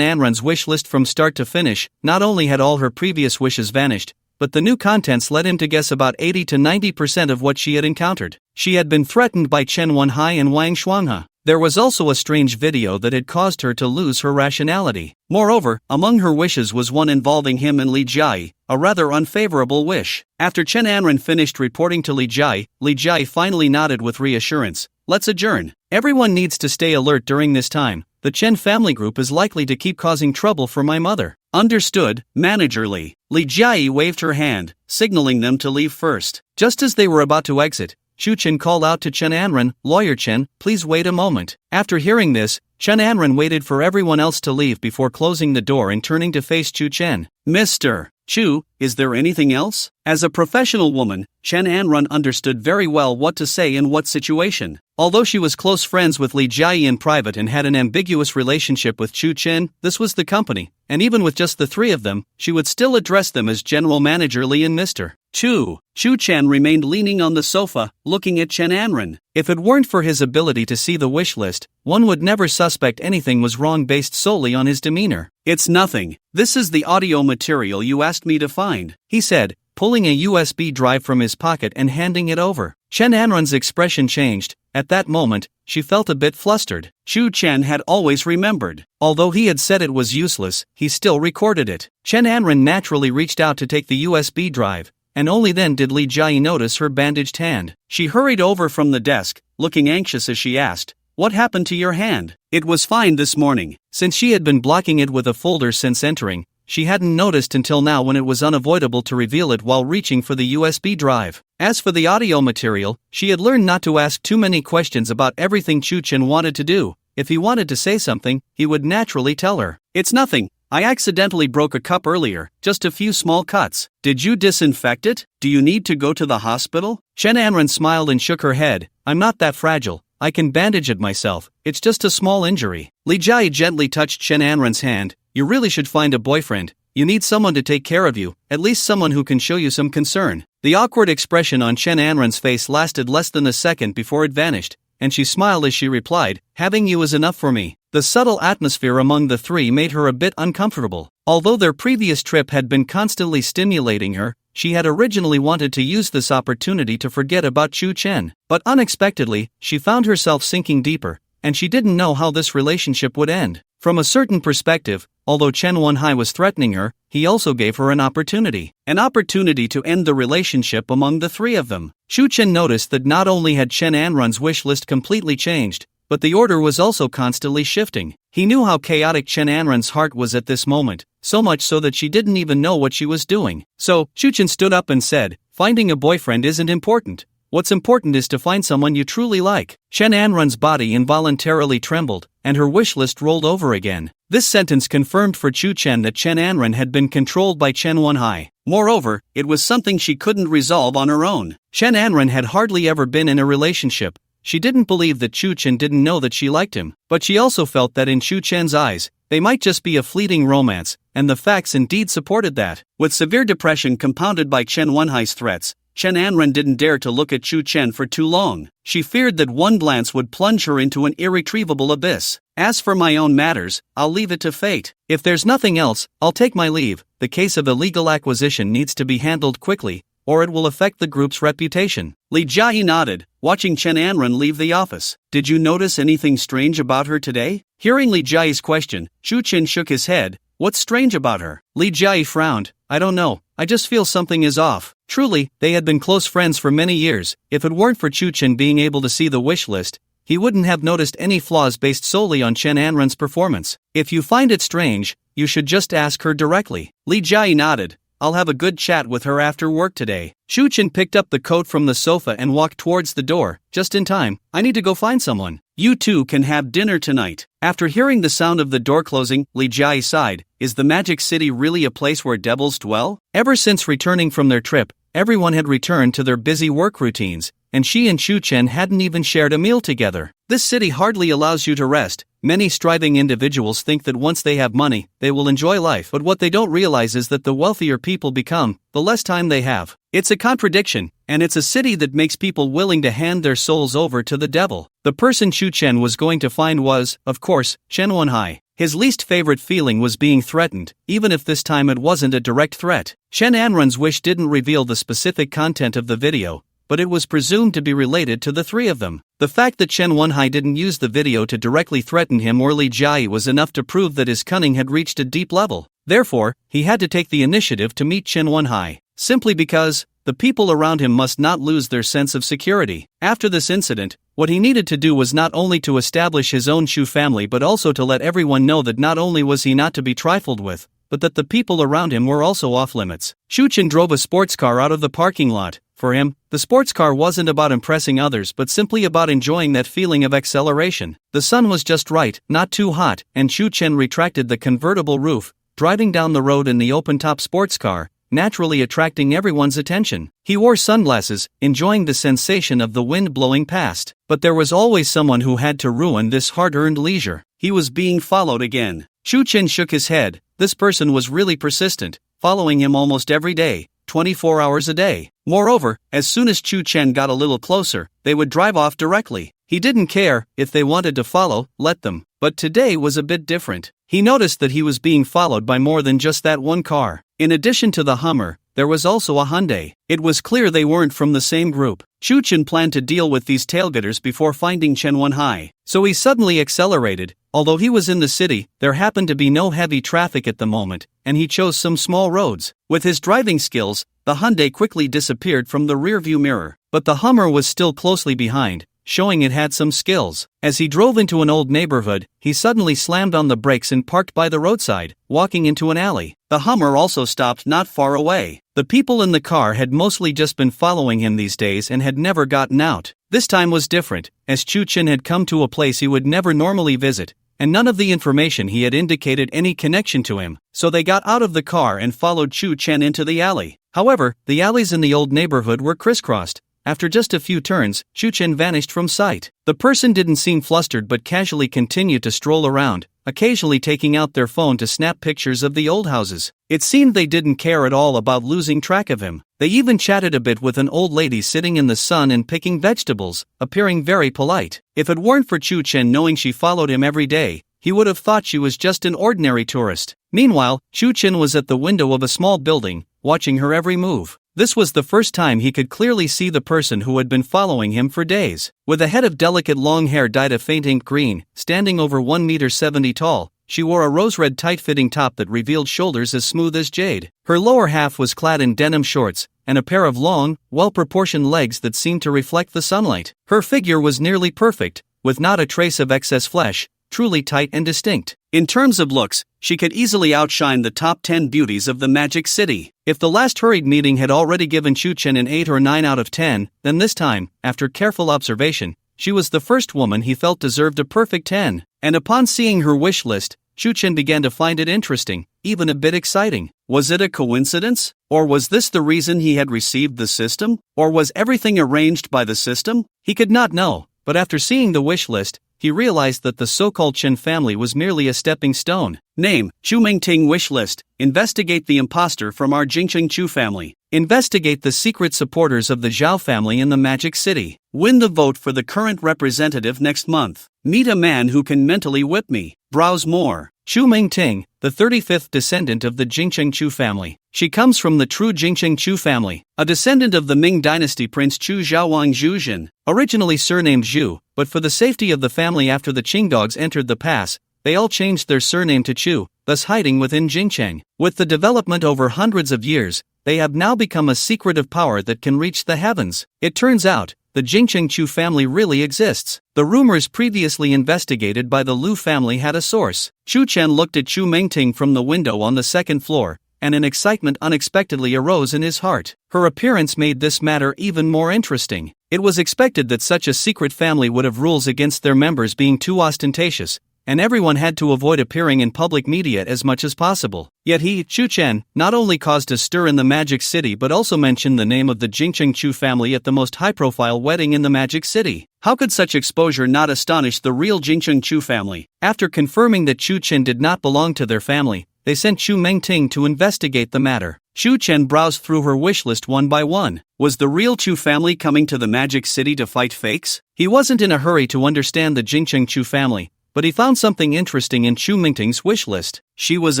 Anren's wish list from start to finish, not only had all her previous wishes vanished, but the new contents led him to guess about 80 to 90% of what she had encountered. She had been threatened by Chen Wenhai and Wang Shuanghe. There was also a strange video that had caused her to lose her rationality. Moreover, among her wishes was one involving him and Li Jiayi, a rather unfavorable wish. After Chen Anren finished reporting to Li Jiayi finally nodded with reassurance. Let's adjourn. Everyone needs to stay alert during this time. The Chen family group is likely to keep causing trouble for my mother. Understood, Manager Li. Li Jiayi waved her hand, signaling them to leave first. Just as they were about to exit, Chu Chen called out to Chen Anren, Lawyer Chen, please wait a moment. After hearing this, Chen Anren waited for everyone else to leave before closing the door and turning to face Chu Chen. Mr. Chu, is there anything else? As a professional woman, Chen Anren understood very well what to say in what situation. Although she was close friends with Li Jiayi in private and had an ambiguous relationship with Chu Chen, this was the company, and even with just the three of them, she would still address them as General Manager Li and Mr. Chu. Chu Chen remained leaning on the sofa, looking at Chen Anren. If it weren't for his ability to see the wish list, one would never suspect anything was wrong based solely on his demeanor. It's nothing. This is the audio material you asked me to find, he said, pulling a USB drive from his pocket and handing it over. Chen Anren's expression changed. At that moment, she felt a bit flustered. Chu Chen had always remembered. Although he had said it was useless, he still recorded it. Chen Anren naturally reached out to take the USB drive, and only then did Li Jiayi notice her bandaged hand. She hurried over from the desk, looking anxious as she asked, "What happened to your hand?" It was fine this morning. Since she had been blocking it with a folder since entering, she hadn't noticed until now when it was unavoidable to reveal it while reaching for the USB drive. As for the audio material, she had learned not to ask too many questions about everything Chu Chen wanted to do. If he wanted to say something, he would naturally tell her. It's nothing. I accidentally broke a cup earlier, just a few small cuts. Did you disinfect it? Do you need to go to the hospital? Chen Anren smiled and shook her head. I'm not that fragile. I can bandage it myself. It's just a small injury. Li Jiayi gently touched Chen Anren's hand. You really should find a boyfriend. You need someone to take care of you, at least someone who can show you some concern. The awkward expression on Chen Anren's face lasted less than a second before it vanished, and she smiled as she replied, having you is enough for me. The subtle atmosphere among the three made her a bit uncomfortable. Although their previous trip had been constantly stimulating her, she had originally wanted to use this opportunity to forget about Chu Chen. But unexpectedly, she found herself sinking deeper, and she didn't know how this relationship would end. From a certain perspective, although Chen Wenhai was threatening her, he also gave her an opportunity. An opportunity to end the relationship among the three of them. Chu Chen noticed that not only had Chen Anren's wish list completely changed, but the order was also constantly shifting. He knew how chaotic Chen Anren's heart was at this moment, so much so that she didn't even know what she was doing. So, Chu Chen stood up and said, finding a boyfriend isn't important. What's important is to find someone you truly like. Chen Anren's body involuntarily trembled, and her wish list rolled over again. This sentence confirmed for Chu Chen that Chen Anren had been controlled by Chen Wenhai. Moreover, it was something she couldn't resolve on her own. Chen Anren had hardly ever been in a relationship. She didn't believe that Chu Chen didn't know that she liked him, but she also felt that in Chu Chen's eyes, they might just be a fleeting romance, and the facts indeed supported that. With severe depression compounded by Chen Wenhai's threats, Chen Anren didn't dare to look at Chu Chen for too long. She feared that one glance would plunge her into an irretrievable abyss. As for my own matters, I'll leave it to fate. If there's nothing else, I'll take my leave. The case of illegal acquisition needs to be handled quickly, or it will affect the group's reputation. Li Jiayi nodded, watching Chen Anren leave the office. Did you notice anything strange about her today? Hearing Li Jiayi's question, Chu Chen shook his head. What's strange about her? Li Jiayi frowned. I don't know. I just feel something is off. Truly, they had been close friends for many years. If it weren't for Chu Chen being able to see the wish list, he wouldn't have noticed any flaws based solely on Chen Anren's performance. If you find it strange, you should just ask her directly. Li Jiayi nodded. I'll have a good chat with her after work today. Chu Chen picked up the coat from the sofa and walked towards the door, just in time. I need to go find someone. You two can have dinner tonight. After hearing the sound of the door closing, Li Jiayi sighed. Is the Magic City really a place where devils dwell? Ever since returning from their trip, everyone had returned to their busy work routines, and she and Chu Chen hadn't even shared a meal together. This city hardly allows you to rest, Many striving individuals think that once they have money, they will enjoy life, but what they don't realize is that the wealthier people become, the less time they have. It's a contradiction, and it's a city that makes people willing to hand their souls over to the devil. The person Chen was going to find was, of course, Chen Wenhai. His least favorite feeling was being threatened, even if this time it wasn't a direct threat. Chen Anran's wish didn't reveal the specific content of the video, but it was presumed to be related to the three of them. The fact that Chen Wenhai didn't use the video to directly threaten him or Li Jiai was enough to prove that his cunning had reached a deep level. Therefore, he had to take the initiative to meet Chen Wenhai, simply because the people around him must not lose their sense of security. After this incident, what he needed to do was not only to establish his own Shu family but also to let everyone know that not only was he not to be trifled with, but that the people around him were also off limits. Chen drove a sports car out of the parking lot. For him, the sports car wasn't about impressing others but simply about enjoying that feeling of acceleration. The sun was just right, not too hot, and Chen retracted the convertible roof, driving down the road in the open-top sports car, naturally attracting everyone's attention. He wore sunglasses, enjoying the sensation of the wind blowing past. But there was always someone who had to ruin this hard-earned leisure. He was being followed again. Chen shook his head. This person was really persistent, following him almost every day, 24 hours a day. Moreover, as soon as Chen got a little closer, they would drive off directly. He didn't care. If they wanted to follow, let them. But today was a bit different. He noticed that he was being followed by more than just that one car. In addition to the Hummer, there was also a Hyundai. It was clear they weren't from the same group. Chen planned to deal with these tailgaters before finding Chen Wenhai, so he suddenly accelerated. Although he was in the city, there happened to be no heavy traffic at the moment, and he chose some small roads. With his driving skills, the Hyundai quickly disappeared from the rearview mirror, but the Hummer was still closely behind, showing it had some skills. As he drove into an old neighborhood, he suddenly slammed on the brakes and parked by the roadside, walking into an alley. The Hummer also stopped not far away. The people in the car had mostly just been following him these days and had never gotten out. This time was different, as Chen had come to a place he would never normally visit, and none of the information he had indicated any connection to him, so they got out of the car and followed Chen into the alley. However, the alleys in the old neighborhood were crisscrossed. After just a few turns, Chen vanished from sight. The person didn't seem flustered but casually continued to stroll around, occasionally taking out their phone to snap pictures of the old houses. It seemed they didn't care at all about losing track of him. They even chatted a bit with an old lady sitting in the sun and picking vegetables, appearing very polite. If it weren't for Chen knowing she followed him every day, he would have thought she was just an ordinary tourist. Meanwhile, Chen was at the window of a small building, watching her every move. This was the first time he could clearly see the person who had been following him for days. With a head of delicate long hair dyed a faint ink green, standing over 1.70 meters tall, she wore a rose-red tight-fitting top that revealed shoulders as smooth as jade. Her lower half was clad in denim shorts, and a pair of long, well-proportioned legs that seemed to reflect the sunlight. Her figure was nearly perfect, with not a trace of excess flesh, truly tight and distinct. In terms of looks, she could easily outshine the top 10 beauties of the Magic City. If the last hurried meeting had already given Chen an 8 or 9 out of 10, then this time, after careful observation, she was the first woman he felt deserved a perfect 10. And upon seeing her wish list, Chen began to find it interesting, even a bit exciting. Was it a coincidence? Or was this the reason he had received the system? Or was everything arranged by the system? He could not know, but after seeing the wish list, he realized that the so-called Chen family was merely a stepping stone. Name: Chu Mingting wish list. Investigate the imposter from our Jingcheng Chu family. Investigate the secret supporters of the Zhao family in the Magic City. Win the vote for the current representative next month. Meet a man who can mentally whip me. Browse more. Chu Mingting, the 35th descendant of the Jingcheng Chu family. She comes from the true Jingcheng Chu family, a descendant of the Ming dynasty Prince Chu Zhaowang Zhuzhen, originally surnamed Zhu, but for the safety of the family after the Qingdogs entered the pass, they all changed their surname to Chu, thus hiding within Jingcheng. With the development over hundreds of years, they have now become a secret of power that can reach the heavens. It turns out, the Jingcheng Chu family really exists. The rumors previously investigated by the Lu family had a source. Chen looked at Chu Mingting from the window on the second floor, and an excitement unexpectedly arose in his heart. Her appearance made this matter even more interesting. It was expected that such a secret family would have rules against their members being too ostentatious, and everyone had to avoid appearing in public media as much as possible. Yet he, Chu Chen, not only caused a stir in the Magic City but also mentioned the name of the Jingcheng Chu family at the most high-profile wedding in the Magic City. How could such exposure not astonish the real Jingcheng Chu family? After confirming that Chu Chen did not belong to their family, they sent Chu Mengting to investigate the matter. Chu Chen browsed through her wish list one by one. Was the real Chu family coming to the Magic City to fight fakes? He wasn't in a hurry to understand the Jingcheng Chu family, but he found something interesting in Chu Mingting's wish list. She was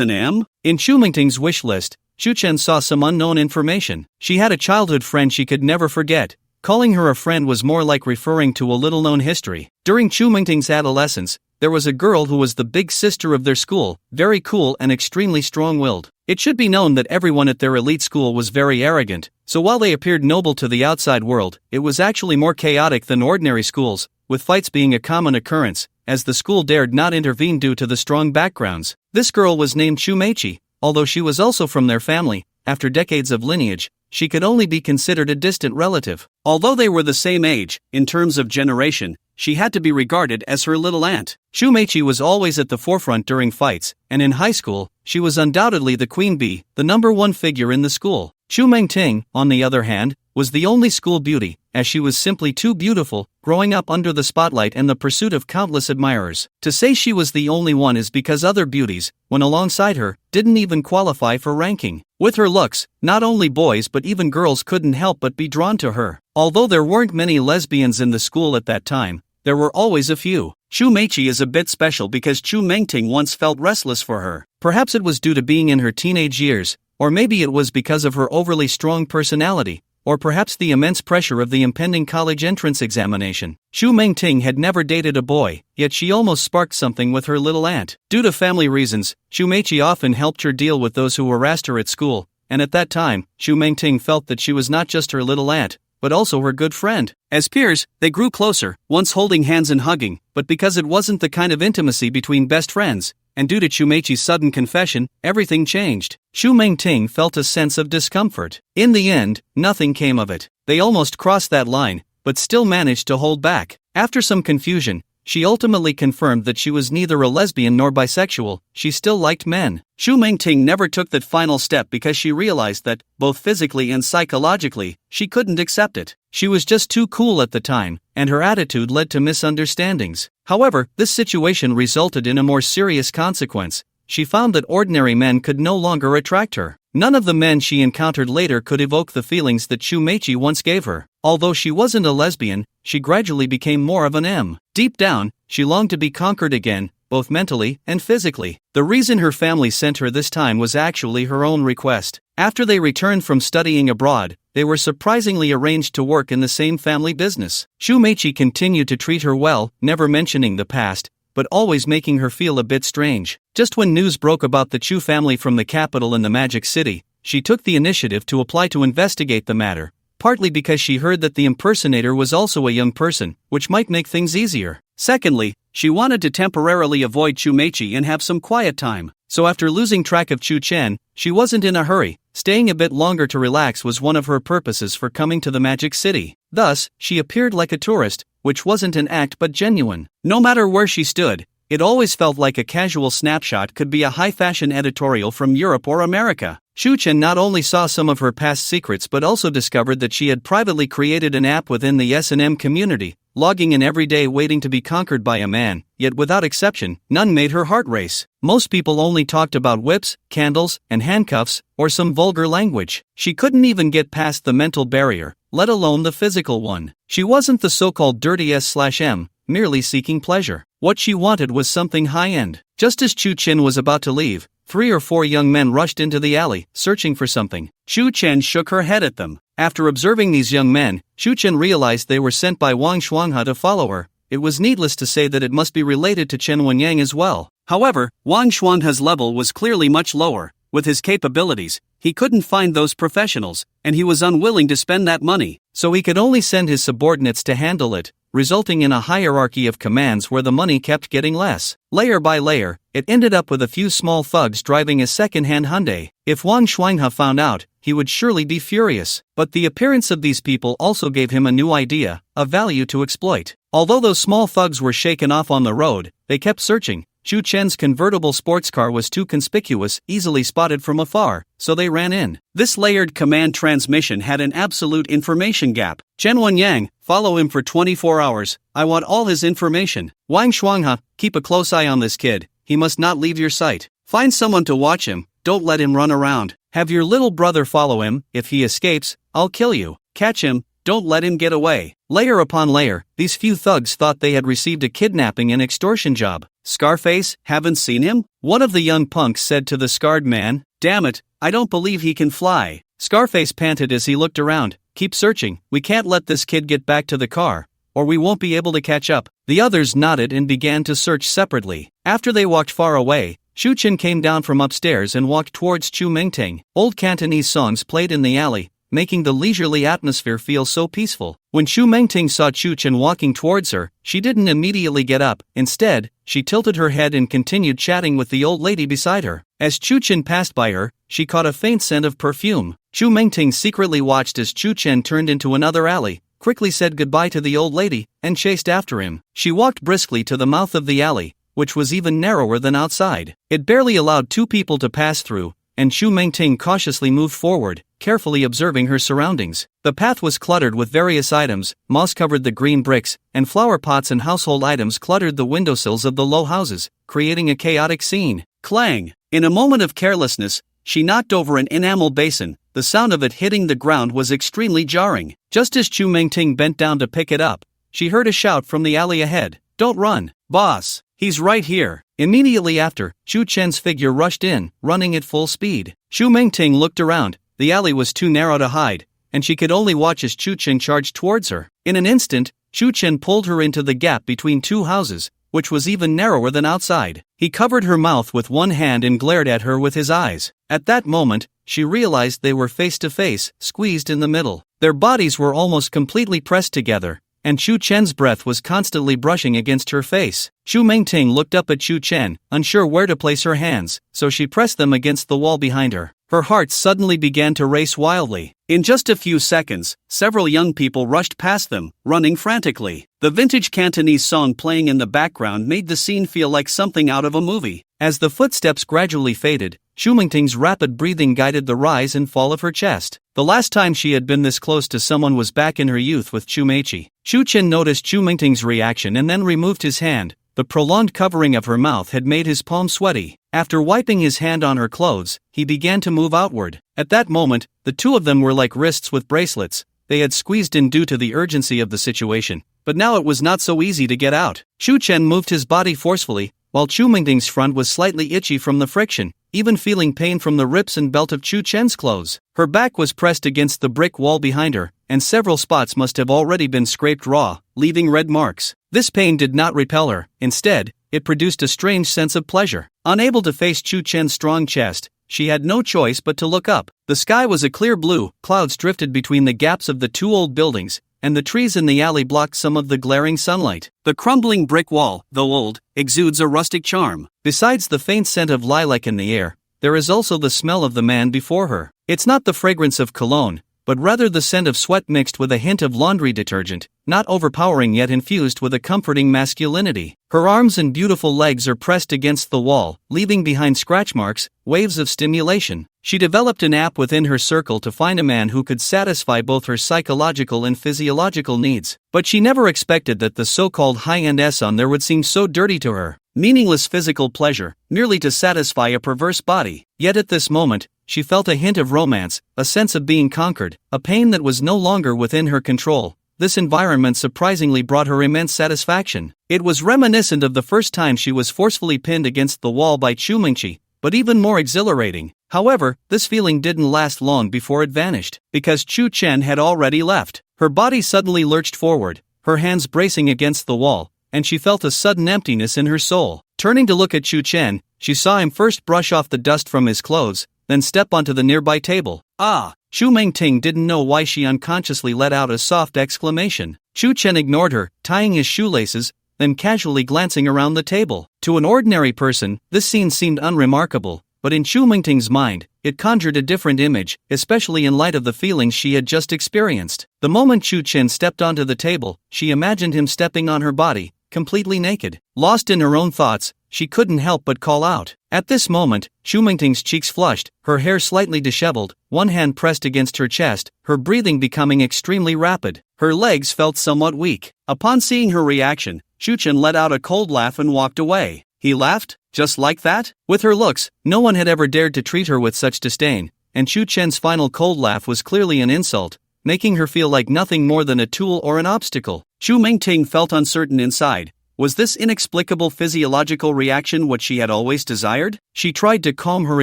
an M? In Chu Mingting's wish list, Chu Chen saw some unknown information. She had a childhood friend she could never forget. Calling her a friend was more like referring to a little-known history. During Chu Mingting's adolescence, there was a girl who was the big sister of their school, very cool and extremely strong-willed. It should be known that everyone at their elite school was very arrogant, so while they appeared noble to the outside world, it was actually more chaotic than ordinary schools, with fights being a common occurrence, as the school dared not intervene due to the strong backgrounds. This girl was named Chu Meichi. Although she was also from their family, after decades of lineage, she could only be considered a distant relative. Although they were the same age, in terms of generation, she had to be regarded as her little aunt. Chu Meichi was always at the forefront during fights, and in high school, she was undoubtedly the queen bee, the number one figure in the school. Chu Mengting, on the other hand, was the only school beauty, as she was simply too beautiful, growing up under the spotlight and the pursuit of countless admirers. To say she was the only one is because other beauties, when alongside her, didn't even qualify for ranking. With her looks, not only boys but even girls couldn't help but be drawn to her. Although there weren't many lesbians in the school at that time, there were always a few. Chu Meichi is a bit special because Chu Mengting once felt restless for her. Perhaps it was due to being in her teenage years, or maybe it was because of her overly strong personality, or perhaps the immense pressure of the impending college entrance examination. Chu Mengting had never dated a boy, yet she almost sparked something with her little aunt. Due to family reasons, Chu Meichi often helped her deal with those who harassed her at school, and at that time, Chu Mengting felt that she was not just her little aunt, but also her good friend. As peers, they grew closer, once holding hands and hugging, but because it wasn't the kind of intimacy between best friends, and due to Chu Meichi's sudden confession, everything changed. Chu Mengting felt a sense of discomfort. In the end, nothing came of it. They almost crossed that line, but still managed to hold back. After some confusion, she ultimately confirmed that she was neither a lesbian nor bisexual, she still liked men. Chu Mengting never took that final step because she realized that, both physically and psychologically, she couldn't accept it. She was just too cool at the time, and her attitude led to misunderstandings. However, this situation resulted in a more serious consequence. She found that ordinary men could no longer attract her. None of the men she encountered later could evoke the feelings that Chu Meichi once gave her. Although she wasn't a lesbian, she gradually became more of an M. Deep down, she longed to be conquered again, both mentally and physically. The reason her family sent her this time was actually her own request. After they returned from studying abroad, they were surprisingly arranged to work in the same family business. Chu Meichi continued to treat her well, never mentioning the past, but always making her feel a bit strange. Just when news broke about the Chu family from the capital in the Magic City, she took the initiative to apply to investigate the matter, partly because she heard that the impersonator was also a young person, which might make things easier. Secondly, she wanted to temporarily avoid Chu Meichi and have some quiet time. So after losing track of Chu Chen, she wasn't in a hurry. Staying a bit longer to relax was one of her purposes for coming to the Magic City. Thus, she appeared like a tourist, which wasn't an act but genuine. No matter where she stood, it always felt like a casual snapshot could be a high-fashion editorial from Europe or America. Chu Chen not only saw some of her past secrets but also discovered that she had privately created an app within the S&M community, logging in every day waiting to be conquered by a man, yet without exception, none made her heart race. Most people only talked about whips, candles, and handcuffs, or some vulgar language. She couldn't even get past the mental barrier, let alone the physical one. She wasn't the so-called dirty S/M, merely seeking pleasure. What she wanted was something high-end. Just as Chu Chen was about to leave, 3 or 4 young men rushed into the alley, searching for something. Chu Chen shook her head at them. After observing these young men, Chu Chen realized they were sent by Wang Shuanghe to follow her. It was needless to say that it must be related to Chen Wenyang as well. However, Wang Shuanghe's level was clearly much lower. With his capabilities, he couldn't find those professionals, and he was unwilling to spend that money, so he could only send his subordinates to handle it, resulting in a hierarchy of commands where the money kept getting less. Layer by layer, it ended up with a few small thugs driving a second-hand Hyundai. If Wang Shuanghe found out, he would surely be furious. But the appearance of these people also gave him a new idea, a value to exploit. Although those small thugs were shaken off on the road, they kept searching, Chu Chen's convertible sports car was too conspicuous, easily spotted from afar, so they ran in. This layered command transmission had an absolute information gap. Chen Yang, follow him for 24 hours, I want all his information. Wang Shuanghe, keep a close eye on this kid, he must not leave your sight. Find someone to watch him, don't let him run around. Have your little brother follow him, if he escapes, I'll kill you. Catch him, don't let him get away. Layer upon layer, these few thugs thought they had received a kidnapping and extortion job. Scarface, haven't seen him? One of the young punks said to the scarred man. Damn it, I don't believe he can fly. Scarface panted as he looked around. Keep searching, we can't let this kid get back to the car, or we won't be able to catch up. The others nodded and began to search separately. After they walked far away, Shu Chen came down from upstairs and walked towards Chu Mingting. Old Cantonese songs played in the alley, making the leisurely atmosphere feel so peaceful. When Chu Mingting saw Chu Chen walking towards her, she didn't immediately get up. Instead, she tilted her head and continued chatting with the old lady beside her. As Chu Chen passed by her, she caught a faint scent of perfume. Chu Mingting secretly watched as Chu Chen turned into another alley, quickly said goodbye to the old lady, and chased after him. She walked briskly to the mouth of the alley, which was even narrower than outside. It barely allowed two people to pass through, and Chu Mingting cautiously moved forward, carefully observing her surroundings. The path was cluttered with various items, moss covered the green bricks, and flower pots and household items cluttered the windowsills of the low houses, creating a chaotic scene. Clang! In a moment of carelessness, she knocked over an enamel basin. The sound of it hitting the ground was extremely jarring. Just as Chu Mingting bent down to pick it up, she heard a shout from the alley ahead. Don't run, boss, he's right here. Immediately after, Chu Chen's figure rushed in, running at full speed. Chu Mingting looked around. The alley was too narrow to hide, and she could only watch as Chu Chen charged towards her. In an instant, Chu Chen pulled her into the gap between two houses, which was even narrower than outside. He covered her mouth with one hand and glared at her with his eyes. At that moment, she realized they were face to face, squeezed in the middle. Their bodies were almost completely pressed together, and Chu Chen's breath was constantly brushing against her face. Chu Mingting looked up at Chu Chen, unsure where to place her hands, so she pressed them against the wall behind her. Her heart suddenly began to race wildly. In just a few seconds, several young people rushed past them, running frantically. The vintage Cantonese song playing in the background made the scene feel like something out of a movie. As the footsteps gradually faded, Chu Mingting's rapid breathing guided the rise and fall of her chest. The last time she had been this close to someone was back in her youth with Chu Meichi. Chu Chen noticed Chu Mingting's reaction and then removed his hand. The prolonged covering of her mouth had made his palm sweaty. After wiping his hand on her clothes, he began to move outward. At that moment, the two of them were like wrists with bracelets. They had squeezed in due to the urgency of the situation, but now it was not so easy to get out. Chu Chen moved his body forcefully, while Chu Mingting's front was slightly itchy from the friction, even feeling pain from the rips and belt of Chu Chen's clothes. Her back was pressed against the brick wall behind her, and several spots must have already been scraped raw, leaving red marks. This pain did not repel her. Instead, it produced a strange sense of pleasure. Unable to face Chu Chen's strong chest, she had no choice but to look up. The sky was a clear blue, clouds drifted between the gaps of the two old buildings, and the trees in the alley blocked some of the glaring sunlight. The crumbling brick wall, though old, exudes a rustic charm. Besides the faint scent of lilac in the air, there is also the smell of the man before her. It's not the fragrance of cologne, but rather the scent of sweat mixed with a hint of laundry detergent, not overpowering yet infused with a comforting masculinity. Her arms and beautiful legs are pressed against the wall, leaving behind scratch marks, waves of stimulation. She developed an app within her circle to find a man who could satisfy both her psychological and physiological needs. But she never expected that the so-called high-end S on there would seem so dirty to her. Meaningless physical pleasure, merely to satisfy a perverse body. Yet at this moment, she felt a hint of romance, a sense of being conquered, a pain that was no longer within her control. This environment surprisingly brought her immense satisfaction. It was reminiscent of the first time she was forcefully pinned against the wall by Chu Mingchi, but even more exhilarating. However, this feeling didn't last long before it vanished, because Chu Chen had already left. Her body suddenly lurched forward, her hands bracing against the wall, and she felt a sudden emptiness in her soul. Turning to look at Chu Chen, she saw him first brush off the dust from his clothes, then step onto the nearby table. Ah! Chu Mingting didn't know why she unconsciously let out a soft exclamation. Chu Chen ignored her, tying his shoelaces, then casually glancing around the table. To an ordinary person, this scene seemed unremarkable, but in Chu Mingting's mind, it conjured a different image, especially in light of the feelings she had just experienced. The moment Chu Chen stepped onto the table, she imagined him stepping on her body, completely naked. Lost in her own thoughts, she couldn't help but call out. At this moment, Chu Mingting's cheeks flushed, her hair slightly disheveled, one hand pressed against her chest, her breathing becoming extremely rapid. Her legs felt somewhat weak. Upon seeing her reaction, Chu Chen let out a cold laugh and walked away. He laughed? Just like that? With her looks, no one had ever dared to treat her with such disdain, and Chu Chen's final cold laugh was clearly an insult, making her feel like nothing more than a tool or an obstacle. Chu Mingting felt uncertain inside. Was this inexplicable physiological reaction what she had always desired? She tried to calm her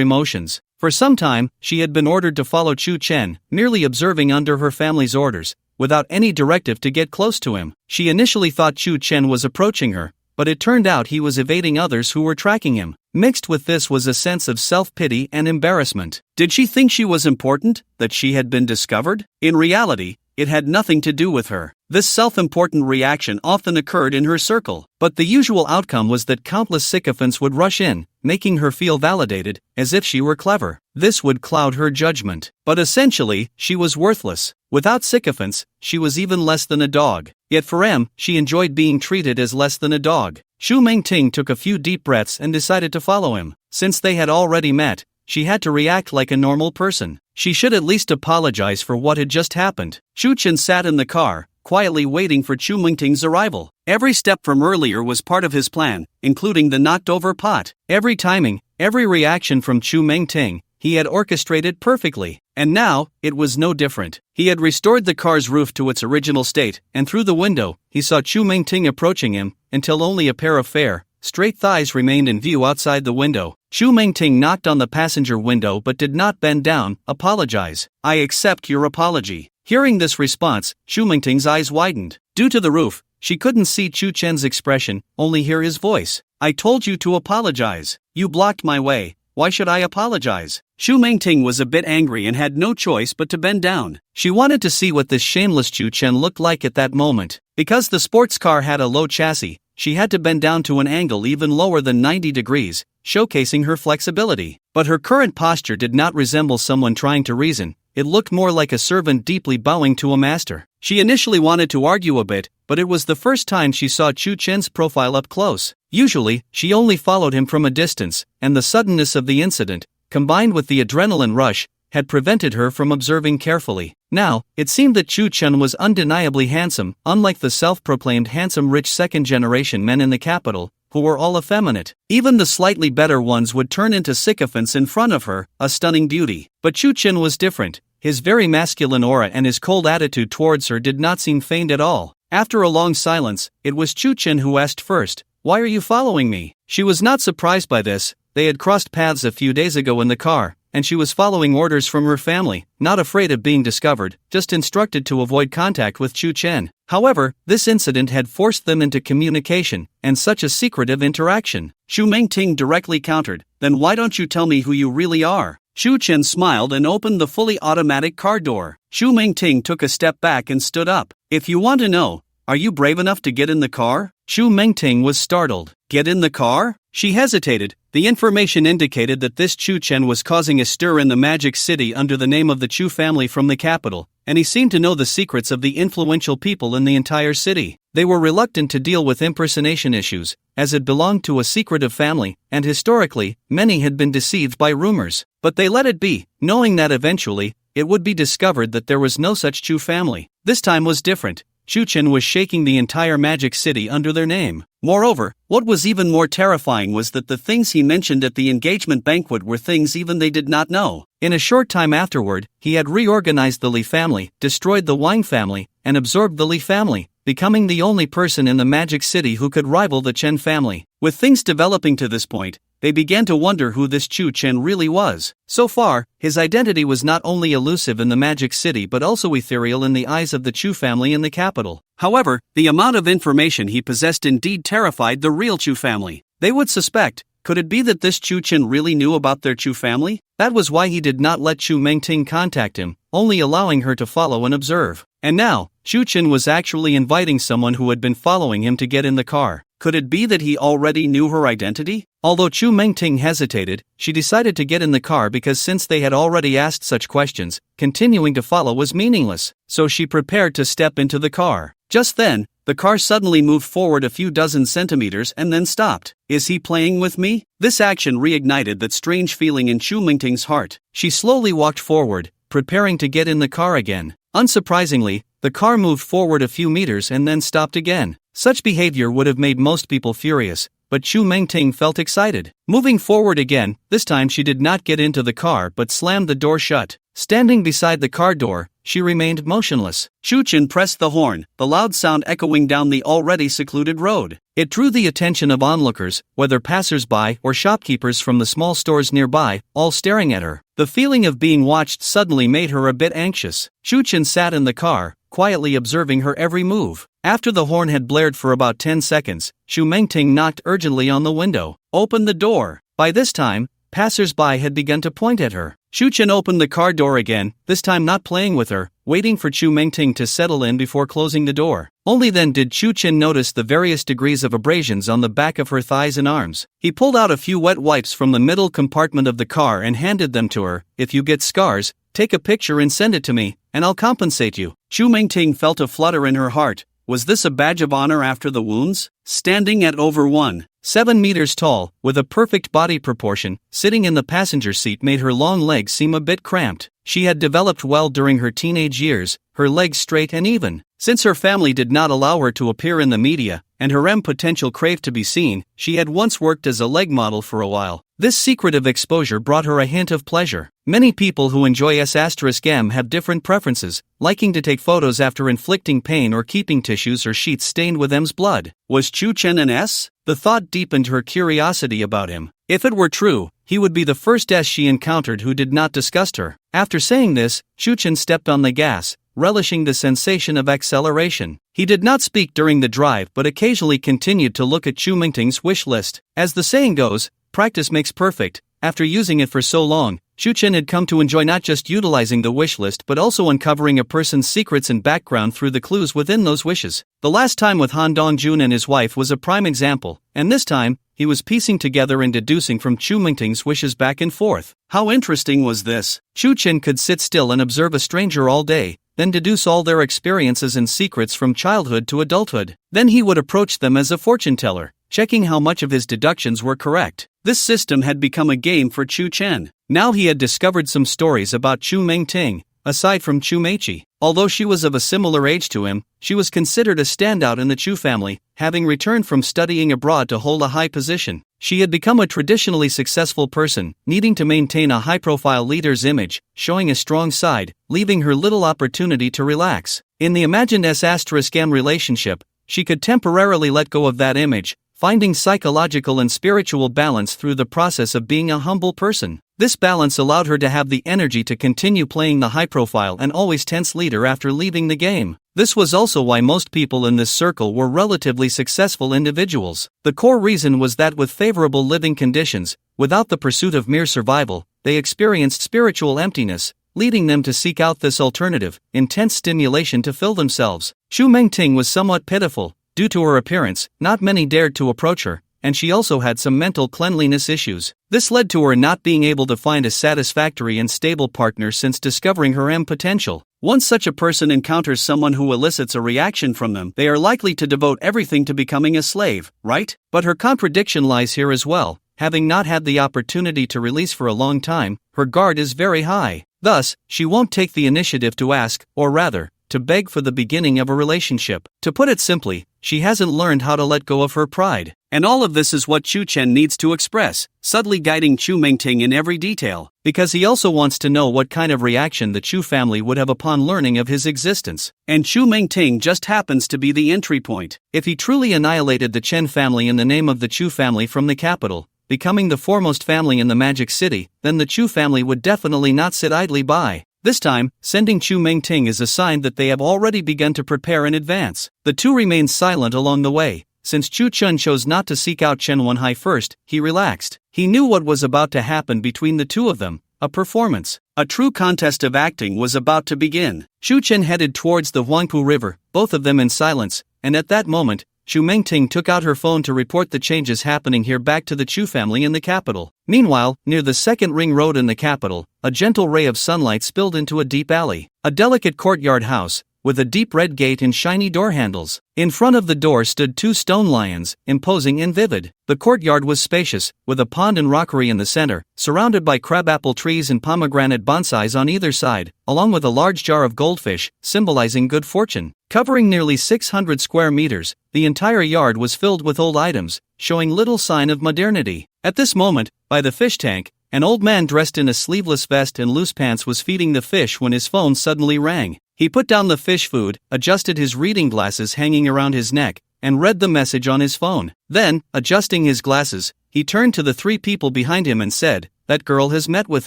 emotions. For some time, she had been ordered to follow Chu Chen, merely observing under her family's orders, without any directive to get close to him. She initially thought Chu Chen was approaching her, but it turned out he was evading others who were tracking him. Mixed with this was a sense of self-pity and embarrassment. Did she think she was important, that she had been discovered? In reality, it had nothing to do with her. This self-important reaction often occurred in her circle, but the usual outcome was that countless sycophants would rush in, making her feel validated, as if she were clever. This would cloud her judgment. But essentially, she was worthless. Without sycophants, she was even less than a dog. Yet for M, she enjoyed being treated as less than a dog. Chu Mingting took a few deep breaths and decided to follow him. Since they had already met, she had to react like a normal person. She should at least apologize for what had just happened. Chu Chen sat in the car, quietly waiting for Chu Mingting's arrival. Every step from earlier was part of his plan, including the knocked-over pot. Every timing, every reaction from Chu Mingting, he had orchestrated perfectly. And now, it was no different. He had restored the car's roof to its original state, and through the window, he saw Chu Mingting approaching him, until only a pair of fair, straight thighs remained in view outside the window. Chu Mingting knocked on the passenger window but did not bend down. Apologize. I accept your apology. Hearing this response, Chu Mingting's eyes widened. Due to the roof, she couldn't see Chu Chen's expression, only hear his voice. I told you to apologize. You blocked my way. Why should I apologize? Chu Mingting was a bit angry and had no choice but to bend down. She wanted to see what this shameless Chu Chen looked like at that moment. Because the sports car had a low chassis, she had to bend down to an angle even lower than 90 degrees, showcasing her flexibility. But her current posture did not resemble someone trying to reason. It looked more like a servant deeply bowing to a master. She initially wanted to argue a bit, but it was the first time she saw Chu Chen's profile up close. Usually, she only followed him from a distance, and the suddenness of the incident, combined with the adrenaline rush, had prevented her from observing carefully. Now, it seemed that Chu Chen was undeniably handsome, unlike the self-proclaimed handsome rich second-generation men in the capital, who were all effeminate. Even the slightly better ones would turn into sycophants in front of her, a stunning beauty. But Chu Chen was different. His very masculine aura and his cold attitude towards her did not seem feigned at all. After a long silence, it was Chu Chen who asked first, "Why are you following me?" She was not surprised by this. They had crossed paths a few days ago in the car, and she was following orders from her family, not afraid of being discovered, just instructed to avoid contact with Chu Chen. However, this incident had forced them into communication, and such a secretive interaction. Chu Mingting directly countered, "Then why don't you tell me who you really are?" Chu Chen smiled and opened the fully automatic car door. Chu Mingting took a step back and stood up. "If you want to know, are you brave enough to get in the car?" Chu Mingting was startled. Get in the car? She hesitated. The information indicated that this Chu Chen was causing a stir in the Magic City under the name of the Chu family from the capital, and he seemed to know the secrets of the influential people in the entire city. They were reluctant to deal with impersonation issues, as it belonged to a secretive family, and historically, many had been deceived by rumors. But they let it be, knowing that eventually, it would be discovered that there was no such Chu family. This time was different. Chu Chen was shaking the entire Magic City under their name. Moreover, what was even more terrifying was that the things he mentioned at the engagement banquet were things even they did not know. In a short time afterward, he had reorganized the Li family, destroyed the Wang family, and absorbed the Li family, becoming the only person in the Magic City who could rival the Chen family. With things developing to this point, they began to wonder who this Chu Chen really was. So far, his identity was not only elusive in the Magic City but also ethereal in the eyes of the Chu family in the capital. However, the amount of information he possessed indeed terrified the real Chu family. They would suspect, could it be that this Chu Chen really knew about their Chu family? That was why he did not let Chu Mingting contact him, only allowing her to follow and observe. And now, Chu Chen was actually inviting someone who had been following him to get in the car. Could it be that he already knew her identity? Although Chu Mingting hesitated, she decided to get in the car because since they had already asked such questions, continuing to follow was meaningless, so she prepared to step into the car. Just then, the car suddenly moved forward a few dozen centimeters and then stopped. Is he playing with me? This action reignited that strange feeling in Chu Mingting's heart. She slowly walked forward, preparing to get in the car again. Unsurprisingly, the car moved forward a few meters and then stopped again. Such behavior would have made most people furious, but Chu Mingting felt excited. Moving forward again, this time she did not get into the car but slammed the door shut. Standing beside the car door, she remained motionless. Chu Chen pressed the horn, the loud sound echoing down the already secluded road. It drew the attention of onlookers, whether passers-by or shopkeepers from the small stores nearby, all staring at her. The feeling of being watched suddenly made her a bit anxious. Chu Chen sat in the car, quietly observing her every move. After the horn had blared for about 10 seconds, Chu Mingting knocked urgently on the window. Open the door. By this time, passers-by had begun to point at her. Chu Chen opened the car door again, this time not playing with her, waiting for Chu Mingting to settle in before closing the door. Only then did Chu Chen notice the various degrees of abrasions on the back of her thighs and arms. He pulled out a few wet wipes from the middle compartment of the car and handed them to her. If you get scars, take a picture and send it to me, and I'll compensate you. Chu Mingting felt a flutter in her heart. Was this a badge of honor after the wounds? Standing at over 1.7 meters tall, with a perfect body proportion, sitting in the passenger seat made her long legs seem a bit cramped. She had developed well during her teenage years, her legs straight and even. Since her family did not allow her to appear in the media, and her potential craved to be seen, she had once worked as a leg model for a while. This secretive exposure brought her a hint of pleasure. Many people who enjoy S*M have different preferences, liking to take photos after inflicting pain or keeping tissues or sheets stained with M's blood. Was Chu Chen an S? The thought deepened her curiosity about him. If it were true, he would be the first S she encountered who did not disgust her. After saying this, Chu Chen stepped on the gas, relishing the sensation of acceleration. He did not speak during the drive but occasionally continued to look at Chu Mingting's wish list. As the saying goes, practice makes perfect. After using it for so long, Chu Chen had come to enjoy not just utilizing the wish list but also uncovering a person's secrets and background through the clues within those wishes. The last time with Han Dongjun and his wife was a prime example, and this time, he was piecing together and deducing from Chu Mingting's wishes back and forth. How interesting was this? Chu Chen could sit still and observe a stranger all day, then deduce all their experiences and secrets from childhood to adulthood. Then he would approach them as a fortune teller, checking how much of his deductions were correct. This system had become a game for Chu Chen. Now he had discovered some stories about Chu Mingting, aside from Chu Meichi. Although she was of a similar age to him, she was considered a standout in the Chu family, having returned from studying abroad to hold a high position. She had become a traditionally successful person, needing to maintain a high-profile leader's image, showing a strong side, leaving her little opportunity to relax. In the imagined S*M relationship, she could temporarily let go of that image, finding psychological and spiritual balance through the process of being a humble person. This balance allowed her to have the energy to continue playing the high-profile and always tense leader after leaving the game. This was also why most people in this circle were relatively successful individuals. The core reason was that with favorable living conditions, without the pursuit of mere survival, they experienced spiritual emptiness, leading them to seek out this alternative, intense stimulation to fill themselves. Chu Mingting was somewhat pitiful. Due to her appearance, not many dared to approach her, and she also had some mental cleanliness issues. This led to her not being able to find a satisfactory and stable partner since discovering her potential. Once such a person encounters someone who elicits a reaction from them, they are likely to devote everything to becoming a slave, right? But her contradiction lies here as well. Having not had the opportunity to release for a long time, her guard is very high. Thus, she won't take the initiative to ask, or rather, to beg for the beginning of a relationship. To put it simply, she hasn't learned how to let go of her pride. And all of this is what Chu Chen needs to express, subtly guiding Chu Mingting in every detail, because he also wants to know what kind of reaction the Chu family would have upon learning of his existence. And Chu Mingting just happens to be the entry point. If he truly annihilated the Chen family in the name of the Chu family from the capital, becoming the foremost family in the Magic City, then the Chu family would definitely not sit idly by. This time, sending Chu Mingting is a sign that they have already begun to prepare in advance. The two remained silent along the way. Since Chu Chen chose not to seek out Chen Wenhai first, he relaxed. He knew what was about to happen between the two of them, a performance. A true contest of acting was about to begin. Chu Chen headed towards the Huangpu River, both of them in silence, and at that moment, Chu Mingting took out her phone to report the changes happening here back to the Chu family in the capital. Meanwhile, near the second ring road in the capital, a gentle ray of sunlight spilled into a deep alley. A delicate courtyard house, with a deep red gate and shiny door handles. In front of the door stood 2 stone lions, imposing and vivid. The courtyard was spacious, with a pond and rockery in the center, surrounded by crabapple trees and pomegranate bonsais on either side, along with a large jar of goldfish, symbolizing good fortune. Covering nearly 600 square meters, the entire yard was filled with old items, showing little sign of modernity. At this moment, by the fish tank, an old man dressed in a sleeveless vest and loose pants was feeding the fish when his phone suddenly rang. He put down the fish food, adjusted his reading glasses hanging around his neck, and read the message on his phone. Then, adjusting his glasses, he turned to the 3 people behind him and said, "That girl has met with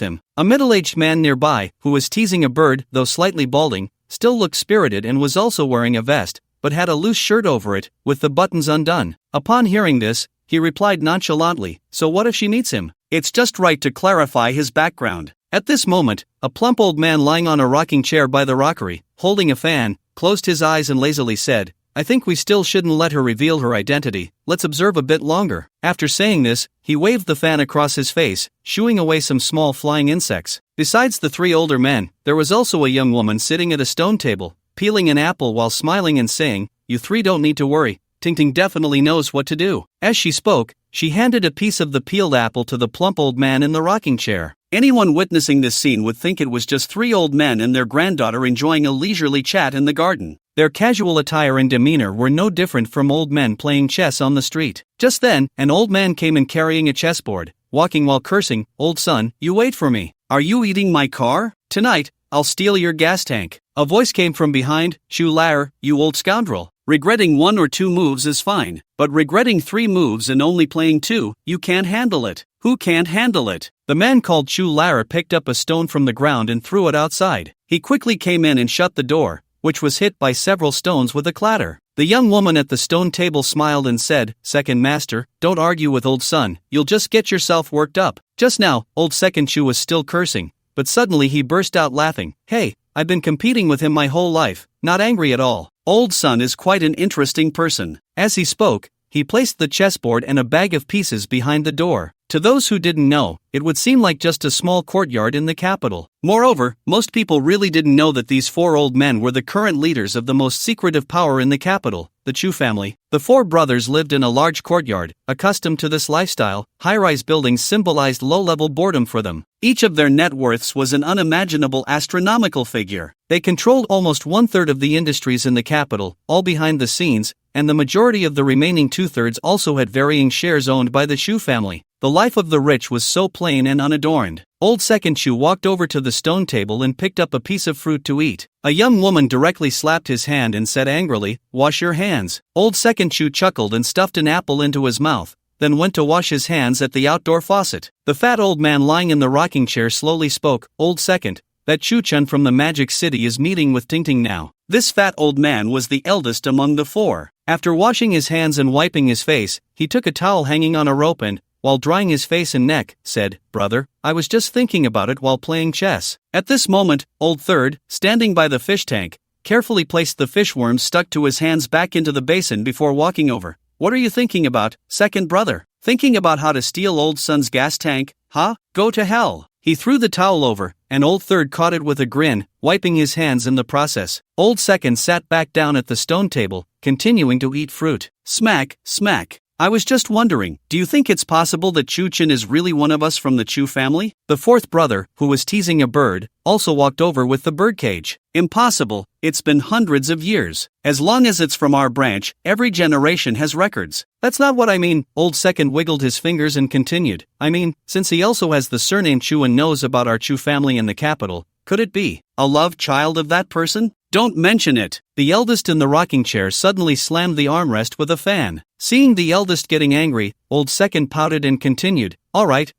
him." A middle-aged man nearby, who was teasing a bird, though slightly balding, still looked spirited and was also wearing a vest, but had a loose shirt over it, with the buttons undone. Upon hearing this, he replied nonchalantly, "So what if she meets him? It's just right to clarify his background." At this moment, a plump old man lying on a rocking chair by the rockery, holding a fan, closed his eyes and lazily said, "I think we still shouldn't let her reveal her identity, let's observe a bit longer." After saying this, he waved the fan across his face, shooing away some small flying insects. Besides the 3 older men, there was also a young woman sitting at a stone table, peeling an apple while smiling and saying, "You 3 don't need to worry, Ting definitely knows what to do." As she spoke, she handed a piece of the peeled apple to the plump old man in the rocking chair. Anyone witnessing this scene would think it was just 3 old men and their granddaughter enjoying a leisurely chat in the garden. Their casual attire and demeanor were no different from old men playing chess on the street. Just then, an old man came in carrying a chessboard, walking while cursing, "Old son, you wait for me. Are you eating my car? Tonight, I'll steal your gas tank." A voice came from behind, "Shu Laer, you old scoundrel. Regretting 1 or 2 moves is fine, but regretting 3 moves and only playing 2, you can't handle it. Who can't handle it?" The man called Shu Laer picked up a stone from the ground and threw it outside. He quickly came in and shut the door, which was hit by several stones with a clatter. The young woman at the stone table smiled and said, "Second master, don't argue with old son, you'll just get yourself worked up." Just now, old second Shu was still cursing, but suddenly he burst out laughing. "Hey, I've been competing with him my whole life, not angry at all. Old son is quite an interesting person." As he spoke, he placed the chessboard and a bag of pieces behind the door. To those who didn't know, it would seem like just a small courtyard in the capital. Moreover, most people really didn't know that these 4 old men were the current leaders of the most secretive power in the capital, the Chu family. The 4 brothers lived in a large courtyard, accustomed to this lifestyle. High-rise buildings symbolized low-level boredom for them. Each of their net worths was an unimaginable astronomical figure. They controlled almost 1/3 of the industries in the capital, all behind the scenes, and the majority of the remaining 2/3 also had varying shares owned by the Shu family. The life of the rich was so plain and unadorned. Old second Shu walked over to the stone table and picked up a piece of fruit to eat. A young woman directly slapped his hand and said angrily, "Wash your hands." Old second Shu chuckled and stuffed an apple into his mouth, then went to wash his hands at the outdoor faucet. The fat old man lying in the rocking chair slowly spoke, "Old second, that Chu-Chen from the Magic City is meeting with Ting now." This fat old man was the eldest among the 4. After washing his hands and wiping his face, he took a towel hanging on a rope and, while drying his face and neck, said, "Brother, I was just thinking about it while playing chess." At this moment, old third, standing by the fish tank, carefully placed the fish worms stuck to his hands back into the basin before walking over. "What are you thinking about, second brother? Thinking about how to steal old son's gas tank, huh? Go to hell." He threw the towel over, and old third caught it with a grin, wiping his hands in the process. Old second sat back down at the stone table, continuing to eat fruit. Smack, smack. "I was just wondering, do you think it's possible that Chu-Chen is really one of us from the Chu family?" The 4th brother, who was teasing a bird, also walked over with the birdcage. "Impossible, it's been hundreds of years. As long as it's from our branch, every generation has records." "That's not what I mean," old second wiggled his fingers and continued. "I mean, since he also has the surname Chu and knows about our Chu family in the capital, could it be a love child of that person?" "Don't mention it." The eldest in the rocking chair suddenly slammed the armrest with a fan. Seeing the eldest getting angry, old second pouted and continued, all right,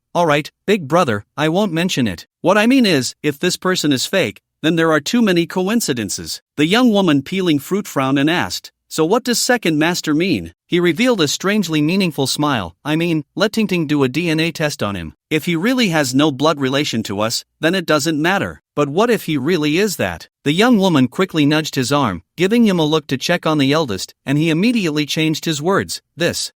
big brother, I won't mention it. What I mean is, if this person is fake, then there are too many coincidences." The young woman peeling fruit frowned and asked, "So what does second master mean?" He revealed a strangely meaningful smile. "I mean, let Ting do a DNA test on him. If he really has no blood relation to us, then it doesn't matter. But what if he really is that?" The young woman quickly nudged his arm, giving him a look to check on the eldest, and he immediately changed his words.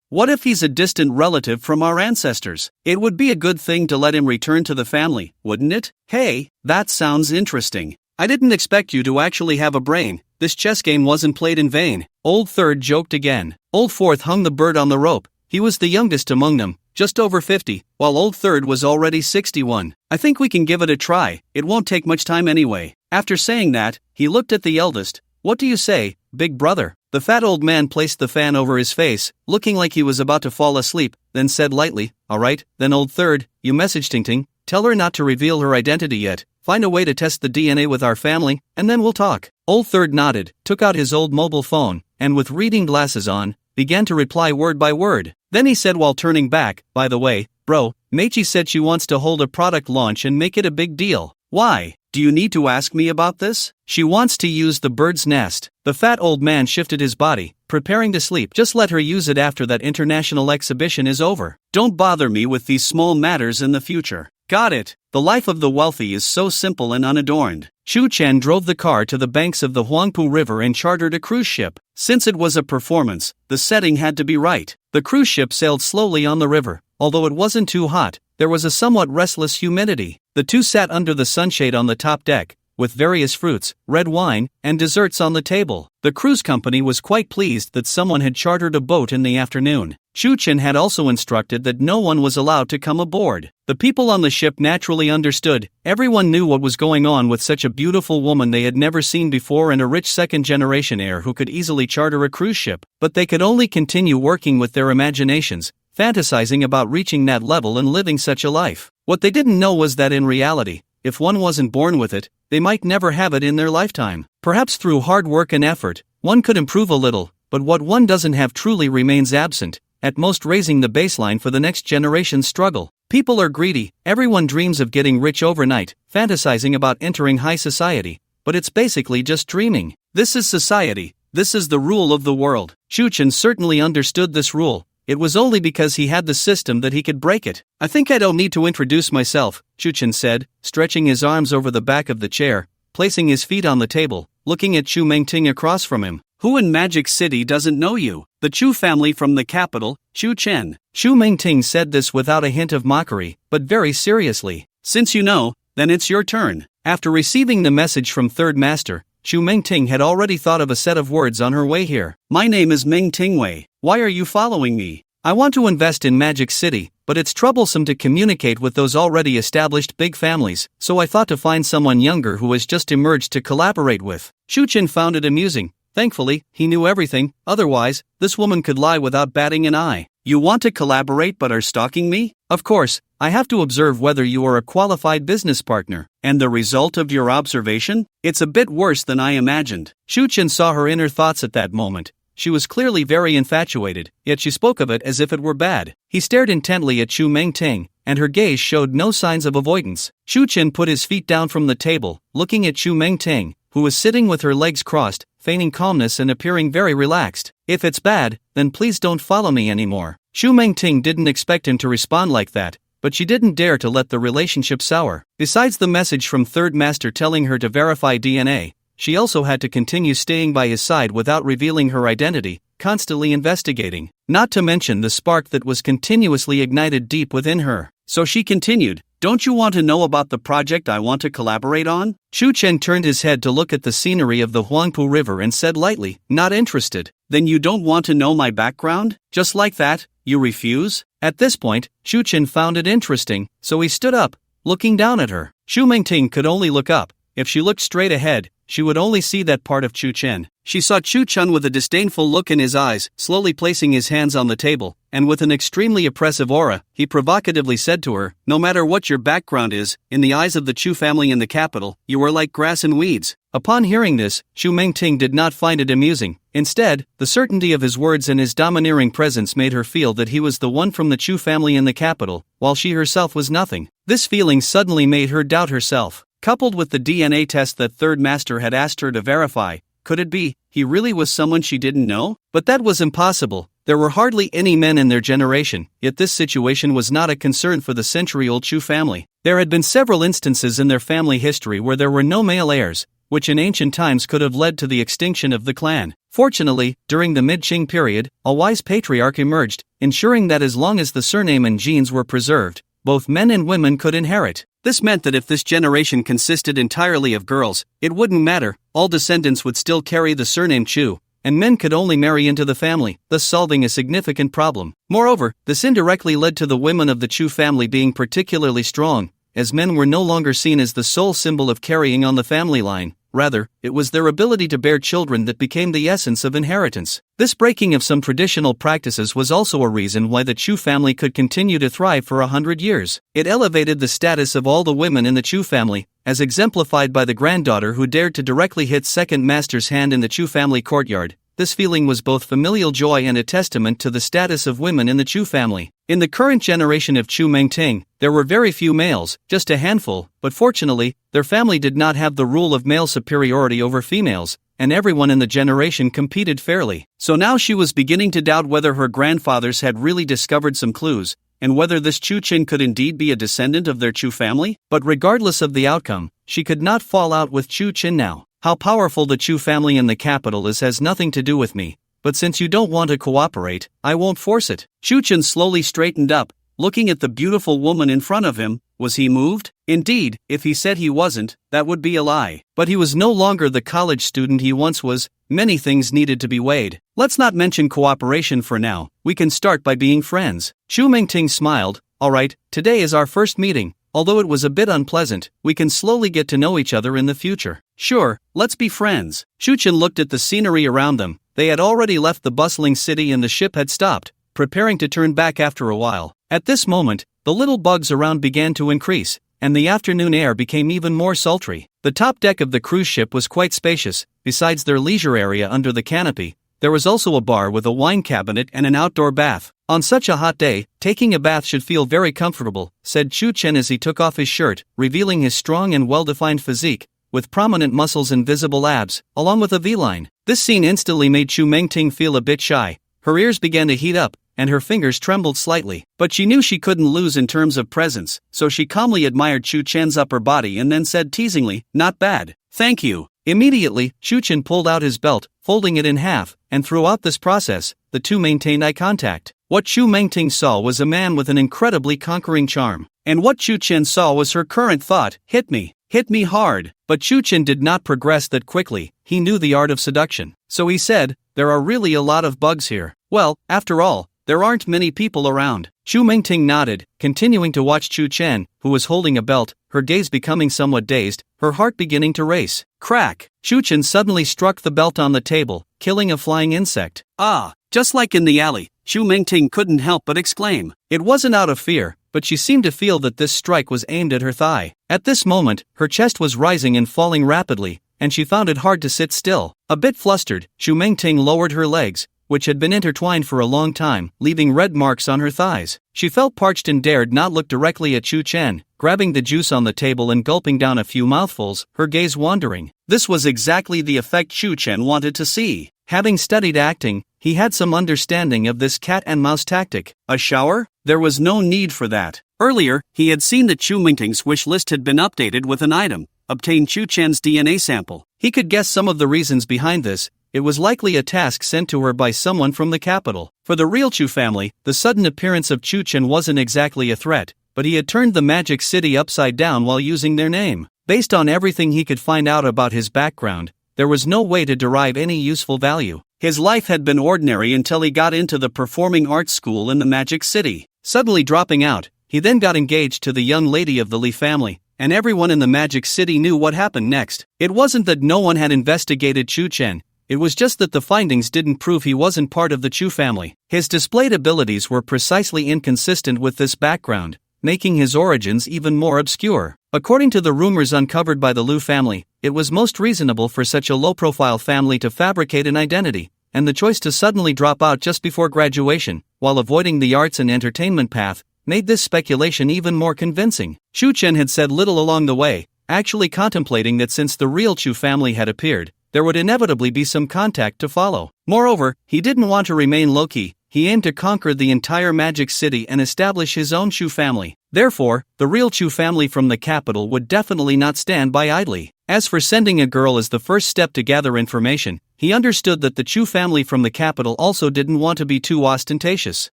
What if he's a distant relative from our ancestors? It would be a good thing to let him return to the family, wouldn't it? Hey, that sounds interesting. I didn't expect you to actually have a brain. this chess game wasn't played in vain. Old Third joked again. Old Fourth hung the bird on the rope. He was the youngest among them, just over 50, while Old Third was already 61. I think we can give it a try, it won't take much time anyway. After saying that, he looked at the eldest. What do you say, big brother? The fat old man placed the fan over his face, looking like he was about to fall asleep, then said lightly, alright, then Old Third, you message Ting Ting, tell her not to reveal her identity yet, find a way to test the DNA with our family, and then we'll talk. Old Third nodded, took out his old mobile phone, and with reading glasses on, began to reply word by word. Then he said while turning back, by the way, bro, Meichi said she wants to hold a product launch and make it a big deal. Why? Do you need to ask me about this? She wants to use the bird's nest. The fat old man shifted his body, preparing to sleep. Just let her use it after that international exhibition is over. Don't bother me with these small matters in the future. Got it. The life of the wealthy is so simple and unadorned. Chu Chen drove the car to the banks of the Huangpu River and chartered a cruise ship. Since it was a performance, the setting had to be right. The cruise ship sailed slowly on the river. Although it wasn't too hot, there was a somewhat restless humidity. The two sat under the sunshade on the top deck, with various fruits, red wine, and desserts on the table. The cruise company was quite pleased that someone had chartered a boat in the afternoon. Chu Chen had also instructed that no one was allowed to come aboard. The people on the ship naturally understood. Everyone knew what was going on with such a beautiful woman they had never seen before and a rich second-generation heir who could easily charter a cruise ship. But they could only continue working with their imaginations, fantasizing about reaching that level and living such a life. What they didn't know was that in reality, if one wasn't born with it, they might never have it in their lifetime. Perhaps through hard work and effort, one could improve a little, but what one doesn't have truly remains absent, at most raising the baseline for the next generation's struggle. People are greedy, everyone dreams of getting rich overnight, fantasizing about entering high society, but it's basically just dreaming. This is society, this is the rule of the world. Chu Chen certainly understood this rule. It was only because he had the system that he could break it. I think I don't need to introduce myself, Chu Chen said, stretching his arms over the back of the chair, placing his feet on the table, looking at Chu Mengting across from him. Who in Magic City doesn't know you? The Chu family from the capital, Chu Chen. Chu Mengting said this without a hint of mockery, but very seriously. Since you know, then it's your turn. After receiving the message from Third Master, Chu Mengting had already thought of a set of words on her way here. My name is Mengting Wei. Why are you following me? I want to invest in Magic City, but it's troublesome to communicate with those already established big families, so I thought to find someone younger who has just emerged to collaborate with. Chu Chen found it amusing. Thankfully, he knew everything, otherwise, this woman could lie without batting an eye. You want to collaborate but are stalking me? Of course, I have to observe whether you are a qualified business partner. And the result of your observation? It's a bit worse than I imagined. Chu Chen saw her inner thoughts at that moment. She was clearly very infatuated, yet she spoke of it as if it were bad. He stared intently at Chu Mengting, and her gaze showed no signs of avoidance. Chu Chen put his feet down from the table, looking at Chu Mengting, who was sitting with her legs crossed, feigning calmness and appearing very relaxed. If it's bad, then please don't follow me anymore. Chu Mengting didn't expect him to respond like that, but she didn't dare to let the relationship sour. Besides the message from Third Master telling her to verify DNA, she also had to continue staying by his side without revealing her identity, constantly investigating, not to mention the spark that was continuously ignited deep within her. So she continued, don't you want to know about the project I want to collaborate on? Chu Chen turned his head to look at the scenery of the Huangpu River and said lightly, not interested. Then you don't want to know my background? Just like that, you refuse? At this point, Chu Chen found it interesting, so he stood up, looking down at her. Chu Mengting could only look up. If she looked straight ahead, she would only see that part of Chu Chen. She saw Chu Chen with a disdainful look in his eyes, slowly placing his hands on the table, and with an extremely oppressive aura, he provocatively said to her, no matter what your background is, in the eyes of the Chu family in the capital, you are like grass and weeds. Upon hearing this, Chu Mengting did not find it amusing. Instead, the certainty of his words and his domineering presence made her feel that he was the one from the Chu family in the capital, while she herself was nothing. This feeling suddenly made her doubt herself. Coupled with the DNA test that Third Master had asked her to verify, could it be, he really was someone she didn't know? But that was impossible. There were hardly any men in their generation, yet this situation was not a concern for the century-old Chu family. There had been several instances in their family history where there were no male heirs, which in ancient times could have led to the extinction of the clan. Fortunately, during the mid-Qing period, a wise patriarch emerged, ensuring that as long as the surname and genes were preserved, both men and women could inherit. This meant that if this generation consisted entirely of girls, it wouldn't matter, all descendants would still carry the surname Chu, and men could only marry into the family, thus solving a significant problem. Moreover, this indirectly led to the women of the Chu family being particularly strong, as men were no longer seen as the sole symbol of carrying on the family line. Rather, it was their ability to bear children that became the essence of inheritance. This breaking of some traditional practices was also a reason why the Chu family could continue to thrive for 100 years. It elevated the status of all the women in the Chu family, as exemplified by the granddaughter who dared to directly hit second master's hand in the Chu family courtyard. This feeling was both familial joy and a testament to the status of women in the Chu family. In the current generation of Chu Mengting, there were very few males, just a handful, but fortunately, their family did not have the rule of male superiority over females, and everyone in the generation competed fairly. So now she was beginning to doubt whether her grandfathers had really discovered some clues, and whether this Chu Chen could indeed be a descendant of their Chu family. But regardless of the outcome, she could not fall out with Chu Chen now. How powerful the Chu family in the capital is has nothing to do with me, but since you don't want to cooperate, I won't force it. Chu Chen slowly straightened up, looking at the beautiful woman in front of him. Was he moved? Indeed, if he said he wasn't, that would be a lie. But he was no longer the college student he once was. Many things needed to be weighed. Let's not mention cooperation for now, we can start by being friends. Chu Mengting smiled. Alright, today is our first meeting. Although it was a bit unpleasant, we can slowly get to know each other in the future. Sure, let's be friends. Chu Chen looked at the scenery around them. They had already left the bustling city and the ship had stopped, preparing to turn back after a while. At this moment, the little bugs around began to increase, and the afternoon air became even more sultry. The top deck of the cruise ship was quite spacious. Besides their leisure area under the canopy, there was also a bar with a wine cabinet and an outdoor bath. On such a hot day, taking a bath should feel very comfortable, said Chu Chen as he took off his shirt, revealing his strong and well-defined physique, with prominent muscles and visible abs, along with a V-line. This scene instantly made Chu Mengting feel a bit shy. Her ears began to heat up, and her fingers trembled slightly. But she knew she couldn't lose in terms of presence, so she calmly admired Chu Chen's upper body and then said teasingly, "Not bad. Thank you." Immediately, Chu Chen pulled out his belt, folding it in half, and throughout this process, the two maintained eye contact. What Chu Mengting saw was a man with an incredibly conquering charm. And what Chu Chen saw was her current thought, hit me hard. But Chu Chen did not progress that quickly. He knew the art of seduction. So he said, there are really a lot of bugs here. Well, after all, there aren't many people around. Chu Mengting nodded, continuing to watch Chu Chen, who was holding a belt, her gaze becoming somewhat dazed, her heart beginning to race. Crack! Chu Chen suddenly struck the belt on the table, killing a flying insect. Ah! Just like in the alley, Chu Mengting couldn't help but exclaim. It wasn't out of fear, but she seemed to feel that this strike was aimed at her thigh. At this moment, her chest was rising and falling rapidly, and she found it hard to sit still. A bit flustered, Chu Mengting lowered her legs, which had been intertwined for a long time, leaving red marks on her thighs. She felt parched and dared not look directly at Chu Chen, grabbing the juice on the table and gulping down a few mouthfuls, her gaze wandering. This was exactly the effect Chu Chen wanted to see. Having studied acting, he had some understanding of this cat-and-mouse tactic. A shower? There was no need for that. Earlier, he had seen that Chu Mengting's wish list had been updated with an item, obtain Chu Chen's DNA sample. He could guess some of the reasons behind this. It was likely a task sent to her by someone from the capital. For the real Chu family, the sudden appearance of Chu Chen wasn't exactly a threat, but he had turned the magic city upside down while using their name. Based on everything he could find out about his background, there was no way to derive any useful value. His life had been ordinary until he got into the performing arts school in the Magic City. Suddenly dropping out, he then got engaged to the young lady of the Li family, and everyone in the Magic City knew what happened next. It wasn't that no one had investigated Chu Chen, it was just that the findings didn't prove he wasn't part of the Chu family. His displayed abilities were precisely inconsistent with this background, making his origins even more obscure. According to the rumors uncovered by the Liu family, it was most reasonable for such a low-profile family to fabricate an identity, and the choice to suddenly drop out just before graduation, while avoiding the arts and entertainment path, made this speculation even more convincing. Chu Chen had said little along the way, actually contemplating that since the real Chu family had appeared, there would inevitably be some contact to follow. Moreover, he didn't want to remain low-key. he aimed to conquer the entire Magic City and establish his own Chu family. Therefore, the real Chu family from the capital would definitely not stand by idly. As for sending a girl as the first step to gather information, he understood that the Chu family from the capital also didn't want to be too ostentatious.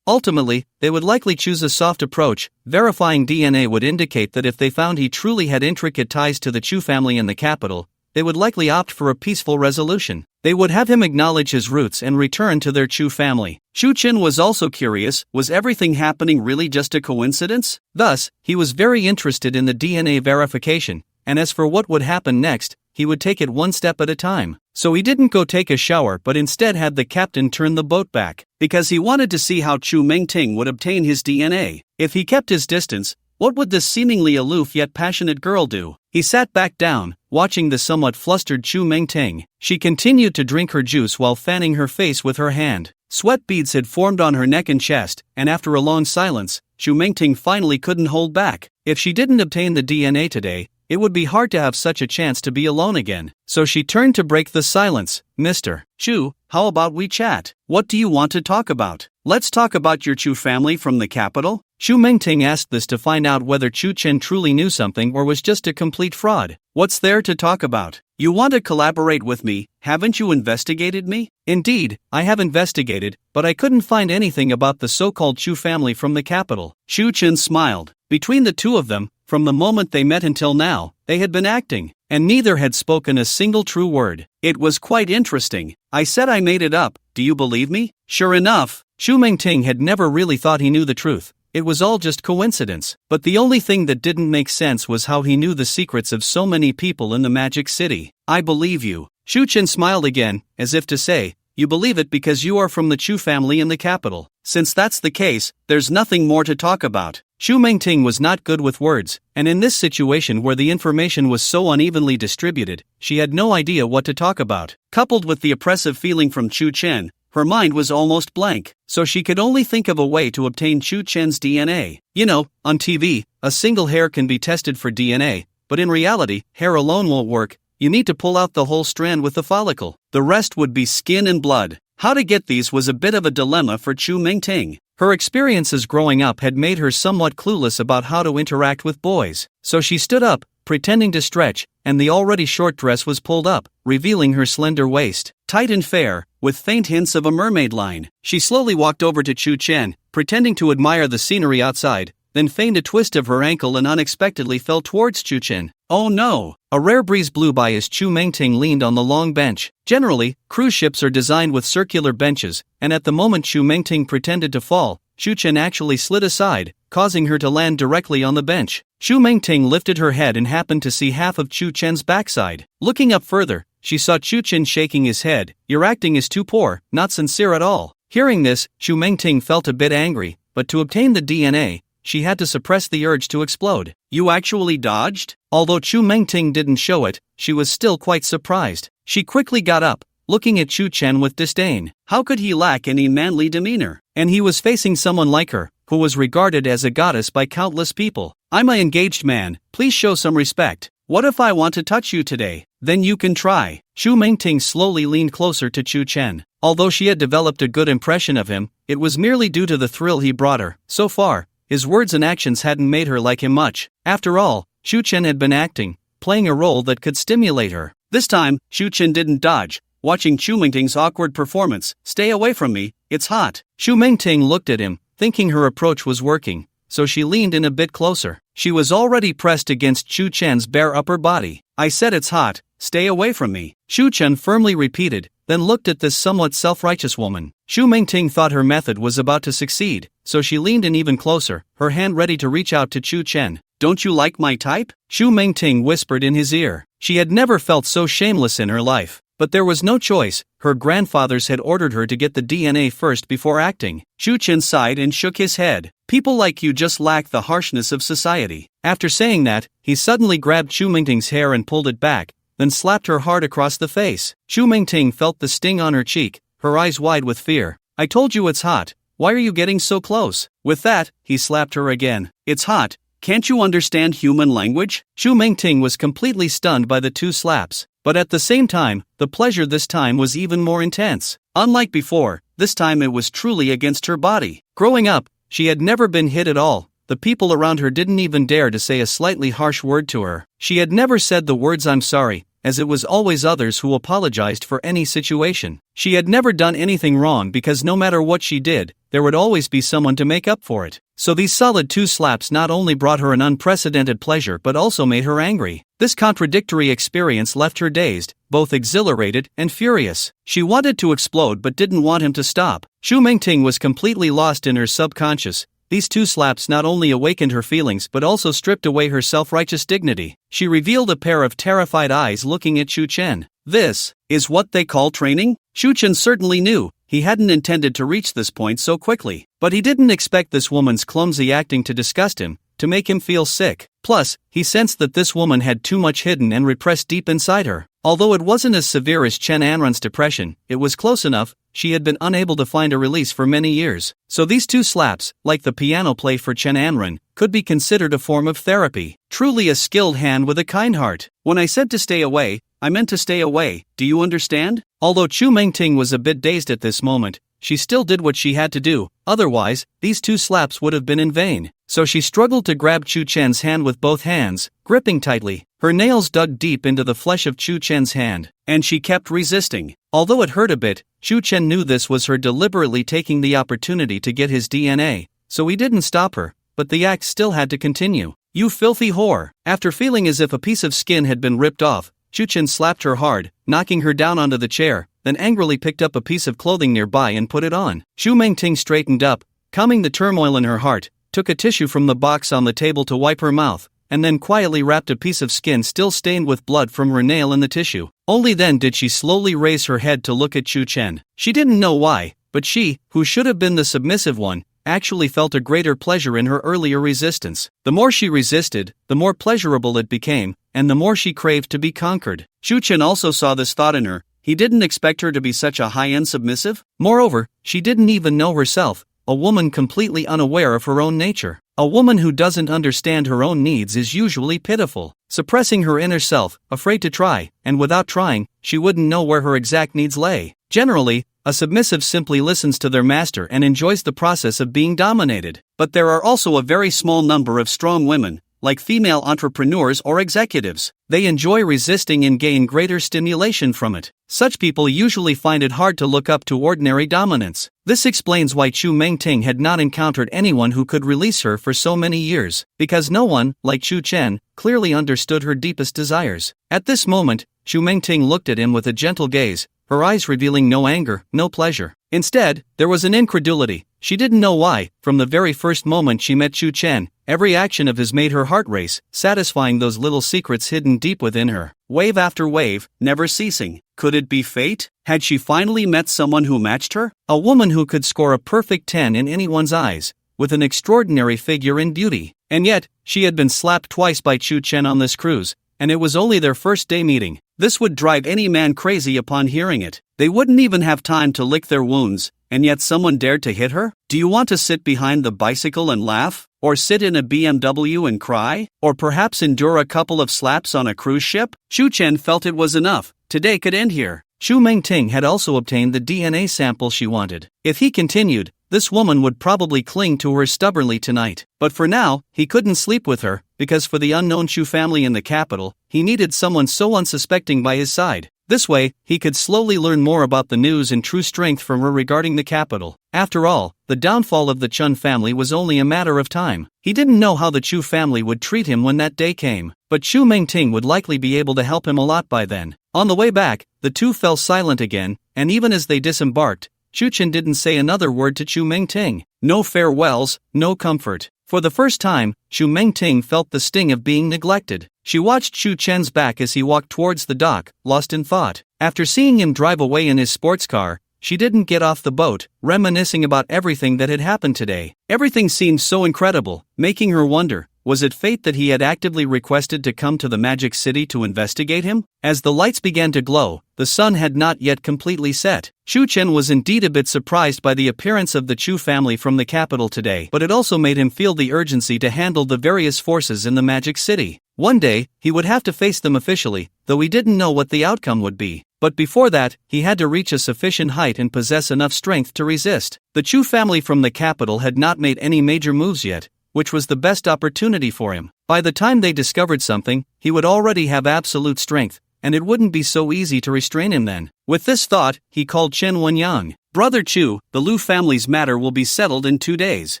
Ultimately, they would likely choose a soft approach. Verifying DNA would indicate that if they found he truly had intricate ties to the Chu family in the capital, they would likely opt for a peaceful resolution. They would have him acknowledge his roots and return to their Chu family. Shu Chen was also curious, was everything happening really just a coincidence? Thus, he was very interested in the DNA verification, and as for what would happen next, he would take it one step at a time. So he didn't go take a shower but instead had the captain turn the boat back, because he wanted to see how Chu Mengting would obtain his DNA. If he kept his distance, what would this seemingly aloof yet passionate girl do? He sat back down, watching the somewhat flustered Chu Mengting. She continued to drink her juice while fanning her face with her hand. Sweat beads had formed on her neck and chest, and after a long silence, Chu Mengting finally couldn't hold back. If she didn't obtain the DNA today, it would be hard to have such a chance to be alone again. So she turned to break the silence. Mr. Chu, how about we chat? What do you want to talk about? Let's talk about your Chu family from the capital? Chu Mengting asked this to find out whether Chu Chen truly knew something or was just a complete fraud. What's there to talk about? You want to collaborate with me, haven't you investigated me? Indeed, I have investigated, but I couldn't find anything about the so-called Chu family from the capital. Chu Chen smiled. Between the two of them, from the moment they met until now, they had been acting, and neither had spoken a single true word. It was quite interesting. I said I made it up, do you believe me? Sure enough, Chu Mengting had never really thought he knew the truth. It was all just coincidence. But the only thing that didn't make sense was how he knew the secrets of so many people in the Magic City. I believe you. Shu Chen smiled again, as if to say, you believe it because you are from the Chu family in the capital. Since that's the case, there's nothing more to talk about. Chu Mengting was not good with words, and in this situation where the information was so unevenly distributed, she had no idea what to talk about. Coupled with the oppressive feeling from Chu Chen, her mind was almost blank, so she could only think of a way to obtain Chu Chen's DNA. You know, on TV, a single hair can be tested for DNA, but in reality, hair alone won't work. You need to pull out the whole strand with the follicle. The rest would be skin and blood. How to get these was a bit of a dilemma for Chu Mengting. Her experiences growing up had made her somewhat clueless about how to interact with boys. So she stood up, pretending to stretch, and the already short dress was pulled up, revealing her slender waist, tight and fair, with faint hints of a mermaid line. She slowly walked over to Chu Chen, pretending to admire the scenery outside, then feigned a twist of her ankle and unexpectedly fell towards Chu Chen. Oh no! A rare breeze blew by as Chu Mengting leaned on the long bench. Generally, cruise ships are designed with circular benches, and at the moment Chu Mengting pretended to fall, Chu Chen actually slid aside, causing her to land directly on the bench. Chu Mengting lifted her head and happened to see half of Chu Chen's backside. Looking up further, she saw Chu Chen shaking his head. Your acting is too poor, not sincere at all. Hearing this, Chu Mengting felt a bit angry, but to obtain the DNA, she had to suppress the urge to explode. You actually dodged? Although Chu Mengting didn't show it, she was still quite surprised. She quickly got up, looking at Chu Chen with disdain. How could he lack any manly demeanor? And he was facing someone like her, who was regarded as a goddess by countless people. I'm an engaged man, please show some respect. What if I want to touch you today? Then you can try. Chu Mengting slowly leaned closer to Chu Chen. Although she had developed a good impression of him, it was merely due to the thrill he brought her. So far, his words and actions hadn't made her like him much. After all, Chu Chen had been acting, playing a role that could stimulate her. This time, Chu Chen didn't dodge. Watching Chu Mengting's awkward performance, stay away from me, it's hot. Chu Mengting looked at him, thinking her approach was working, so she leaned in a bit closer. She was already pressed against Chu Chen's bare upper body. I said it's hot, stay away from me. Chu Chen firmly repeated, then looked at this somewhat self-righteous woman. Chu Mengting thought her method was about to succeed, so she leaned in even closer, her hand ready to reach out to Chu Chen. Don't you like my type? Chu Mengting whispered in his ear. She had never felt so shameless in her life, but there was no choice. Her grandfathers had ordered her to get the DNA first before acting. Chu Chen sighed and shook his head. People like you just lack the harshness of society. After saying that, he suddenly grabbed Chu Mengting's hair and pulled it back, then slapped her hard across the face. Chu Mengting felt the sting on her cheek, her eyes wide with fear. I told you it's hot. Why are you getting so close? With that, he slapped her again. It's hot. Can't you understand human language? Chu Mengting was completely stunned by the two slaps, but at the same time, the pleasure this time was even more intense. Unlike before, this time it was truly against her body. Growing up, she had never been hit at all. The people around her didn't even dare to say a slightly harsh word to her. She had never said the words "I'm sorry," as it was always others who apologized for any situation. She had never done anything wrong because no matter what she did, there would always be someone to make up for it. So these solid 2 slaps not only brought her an unprecedented pleasure but also made her angry. This contradictory experience left her dazed, both exhilarated and furious. She wanted to explode but didn't want him to stop. Xu Mingting was completely lost in her subconscious. These 2 slaps not only awakened her feelings but also stripped away her self-righteous dignity. She revealed a pair of terrified eyes looking at Xu Chen. This is what they call training? Xu Chen certainly knew he hadn't intended to reach this point so quickly, but he didn't expect this woman's clumsy acting to disgust him, to make him feel sick. Plus, he sensed that this woman had too much hidden and repressed deep inside her. Although it wasn't as severe as Chen Anren's depression, it was close enough. She had been unable to find a release for many years. So these 2 slaps, like the piano play for Chen Anren, could be considered a form of therapy. Truly a skilled hand with a kind heart. When I said to stay away, I meant to stay away, do you understand? Although Xu Mingting was a bit dazed at this moment, she still did what she had to do, otherwise, these 2 slaps would have been in vain. So she struggled to grab Xu Chen's hand with both hands, gripping tightly. Her nails dug deep into the flesh of Xu Chen's hand, and she kept resisting. Although it hurt a bit, Xu Chen knew this was her deliberately taking the opportunity to get his DNA, so he didn't stop her, but the act still had to continue. You filthy whore! After feeling as if a piece of skin had been ripped off, Xu Chen slapped her hard, knocking her down onto the chair, then angrily picked up a piece of clothing nearby and put it on. Xu Mingting straightened up, calming the turmoil in her heart, took a tissue from the box on the table to wipe her mouth, and then quietly wrapped a piece of skin still stained with blood from her nail in the tissue. Only then did she slowly raise her head to look at Xu Chen. She didn't know why, but she, who should have been the submissive one, actually felt a greater pleasure in her earlier resistance. The more she resisted, the more pleasurable it became, and the more she craved to be conquered. Xu Chen also saw this thought in her. He didn't expect her to be such a high-end submissive. Moreover, she didn't even know herself, a woman completely unaware of her own nature. A woman who doesn't understand her own needs is usually pitiful, suppressing her inner self, afraid to try, and without trying, she wouldn't know where her exact needs lay. Generally, a submissive simply listens to their master and enjoys the process of being dominated. But there are also a very small number of strong women, like female entrepreneurs or executives. They enjoy resisting and gain greater stimulation from it. Such people usually find it hard to look up to ordinary dominance. This explains why Xu Mingting had not encountered anyone who could release her for so many years, because no one, like Xu Chen, clearly understood her deepest desires. At this moment, Xu Mingting looked at him with a gentle gaze, her eyes revealing no anger, no pleasure. Instead, there was an incredulity. She didn't know why. From the very first moment she met Xu Chen, every action of his made her heart race, satisfying those little secrets hidden deep within her. Wave after wave, never ceasing. Could it be fate? Had she finally met someone who matched her? A woman who could score a perfect 10 in anyone's eyes, with an extraordinary figure and beauty. And yet, she had been slapped twice by Xu Chen on this cruise, and it was only their first day meeting. This would drive any man crazy upon hearing it. They wouldn't even have time to lick their wounds, and yet someone dared to hit her? Do you want to sit behind the bicycle and laugh? Or sit in a BMW and cry? Or perhaps endure a couple of slaps on a cruise ship? Xu Chen felt it was enough. Today could end here. Xu Mingting had also obtained the DNA sample she wanted. If he continued, this woman would probably cling to her stubbornly tonight. But for now, he couldn't sleep with her, because for the unknown Xu family in the capital, he needed someone so unsuspecting by his side. This way, he could slowly learn more about the news and true strength from her regarding the capital. After all, the downfall of the Chen family was only a matter of time. He didn't know how the Chu family would treat him when that day came, but Xu Mingting would likely be able to help him a lot by then. On the way back, the two fell silent again, and even as they disembarked, Xu Chen didn't say another word to Xu Mingting. No farewells, no comfort. For the first time, Xu Mingting felt the sting of being neglected. She watched Xu Chen's back as he walked towards the dock, lost in thought. After seeing him drive away in his sports car, she didn't get off the boat, reminiscing about everything that had happened today. Everything seemed so incredible, making her wonder, was it fate that he had actively requested to come to the Magic City to investigate him? As the lights began to glow, the sun had not yet completely set. Xu Chen was indeed a bit surprised by the appearance of the Chu family from the capital today, but it also made him feel the urgency to handle the various forces in the Magic City. One day, he would have to face them officially, though he didn't know what the outcome would be. But before that, he had to reach a sufficient height and possess enough strength to resist. The Chu family from the capital had not made any major moves yet, which was the best opportunity for him. By the time they discovered something, he would already have absolute strength, and it wouldn't be so easy to restrain him then. With this thought, he called Chen Wenyang. Brother Chu, the Lu family's matter will be settled in 2 days.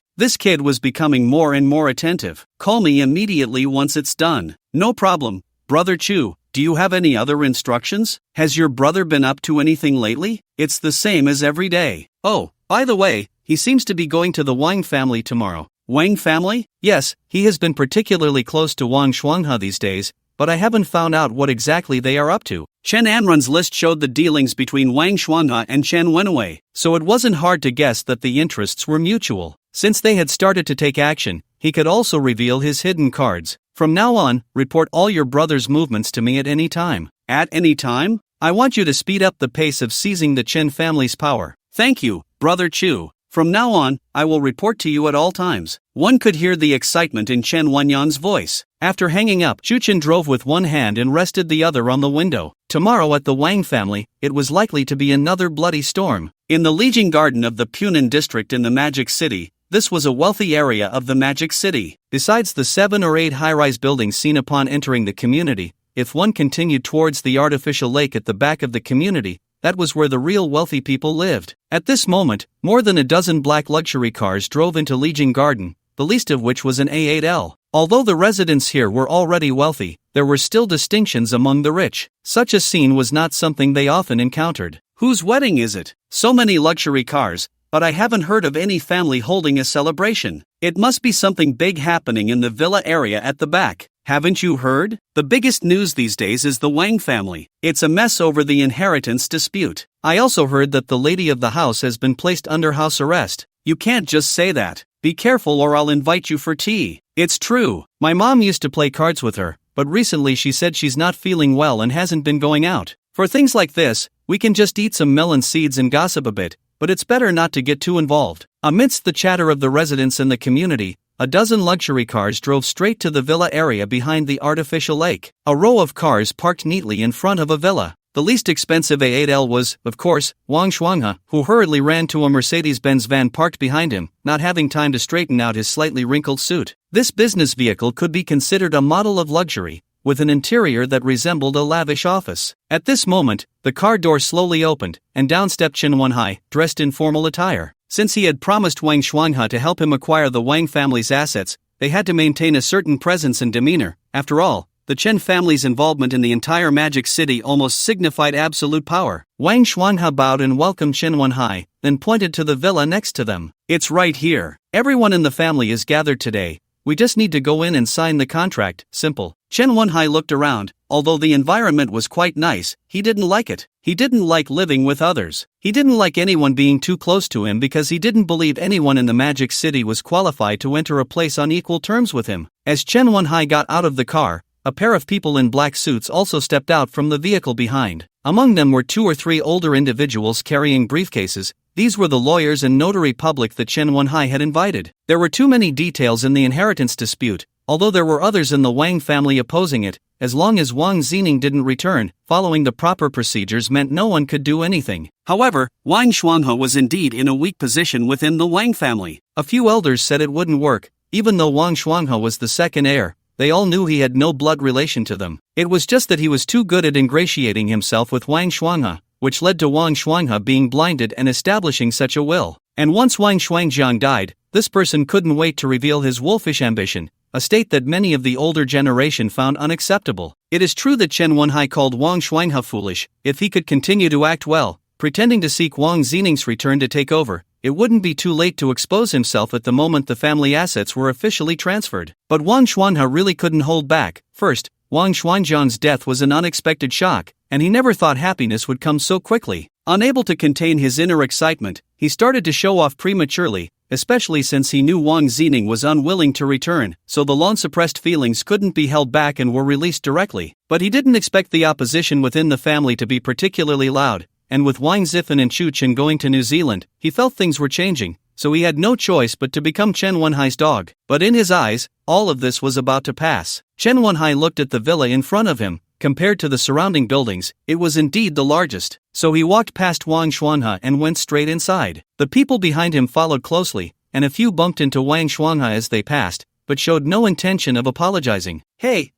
This kid was becoming more and more attentive. Call me immediately once it's done. No problem, Brother Chu. Do you have any other instructions? Has your brother been up to anything lately? It's the same as every day. Oh, by the way, he seems to be going to the Wang family tomorrow. Wang family? Yes, he has been particularly close to Wang Shuanghe these days, but I haven't found out what exactly they are up to. Chen Anrun's list showed the dealings between Wang Shuanghe and Chen Wenwei, so it wasn't hard to guess that the interests were mutual. Since they had started to take action, he could also reveal his hidden cards. From now on, report all your brother's movements to me at any time. At any time? I want you to speed up the pace of seizing the Chen family's power. Thank you, Brother Chu. From now on, I will report to you at all times. One could hear the excitement in Chen Wenyang's voice. After hanging up, Chu Chen drove with one hand and rested the other on the window. Tomorrow at the Wang family, it was likely to be another bloody storm. In the Lijiang Garden of the Punan district in the Magic City, this was a wealthy area of the Magic City. Besides the 7 or 8 high-rise buildings seen upon entering the community, if one continued towards the artificial lake at the back of the community, that was where the real wealthy people lived. At this moment, more than a dozen black luxury cars drove into Lijiang Garden, the least of which was an A8L. Although the residents here were already wealthy, there were still distinctions among the rich. Such a scene was not something they often encountered. Whose wedding is it? So many luxury cars, but I haven't heard of any family holding a celebration. It must be something big happening in the villa area at the back. Haven't you heard? The biggest news these days is the Wang family. It's a mess over the inheritance dispute. I also heard that the lady of the house has been placed under house arrest. You can't just say that. Be careful or I'll invite you for tea. It's true. My mom used to play cards with her, but recently she said she's not feeling well and hasn't been going out. For things like this, we can just eat some melon seeds and gossip a bit, but it's better not to get too involved. Amidst the chatter of the residents in the community, a dozen luxury cars drove straight to the villa area behind the artificial lake. A row of cars parked neatly in front of a villa. The least expensive A8L was, of course, Wang Shuanghe, who hurriedly ran to a Mercedes-Benz van parked behind him, not having time to straighten out his slightly wrinkled suit. This business vehicle could be considered a model of luxury, with an interior that resembled a lavish office. At this moment, the car door slowly opened, and down stepped Chen Wenhai, dressed in formal attire. Since he had promised Wang Shuanghe to help him acquire the Wang family's assets, they had to maintain a certain presence and demeanor. After all, the Chen family's involvement in the entire Magic City almost signified absolute power. Wang Shuanghe bowed and welcomed Chen Wenhai, then pointed to the villa next to them. It's right here. Everyone in the family is gathered today. We just need to go in and sign the contract. Simple. Chen Wenhai looked around. Although the environment was quite nice, he didn't like it. He didn't like living with others. He didn't like anyone being too close to him because he didn't believe anyone in the Magic City was qualified to enter a place on equal terms with him. As Chen Wenhai got out of the car, a pair of people in black suits also stepped out from the vehicle behind. Among them were 2 or 3 older individuals carrying briefcases. These were the lawyers and notary public that Chen Wenhai had invited. There were too many details in the inheritance dispute, although there were others in the Wang family opposing it. As long as Wang Zining didn't return, following the proper procedures meant no one could do anything. However, Wang Shuanghe was indeed in a weak position within the Wang family. A few elders said it wouldn't work. Even though Wang Shuanghe was the second heir, they all knew he had no blood relation to them. It was just that he was too good at ingratiating himself with Wang Shuanghe, which led to Wang Shuanghe being blinded and establishing such a will. And once Wang Shuangjiang died, this person couldn't wait to reveal his wolfish ambition, a state that many of the older generation found unacceptable. It is true that Chen Wenhai called Wang Shuanghe foolish. If he could continue to act well, pretending to seek Wang Zining's return to take over, it wouldn't be too late to expose himself at the moment the family assets were officially transferred. But Wang Shuanghe really couldn't hold back. First, Wang Shuangjiang's death was an unexpected shock, and he never thought happiness would come so quickly. Unable to contain his inner excitement, he started to show off prematurely, especially since he knew Wang Zining was unwilling to return, so the long-suppressed feelings couldn't be held back and were released directly. But he didn't expect the opposition within the family to be particularly loud, and with Wang Zifen and Chu Chen going to New Zealand, he felt things were changing. so he had no choice but to become Chen Wenhai's dog. But in his eyes, all of this was about to pass. Chen Wenhai looked at the villa in front of him. Compared to the surrounding buildings, it was indeed the largest. So he walked past Wang Shuanghe and went straight inside. The people behind him followed closely, and a few bumped into Wang Shuanghe as they passed, but showed no intention of apologizing. Hey,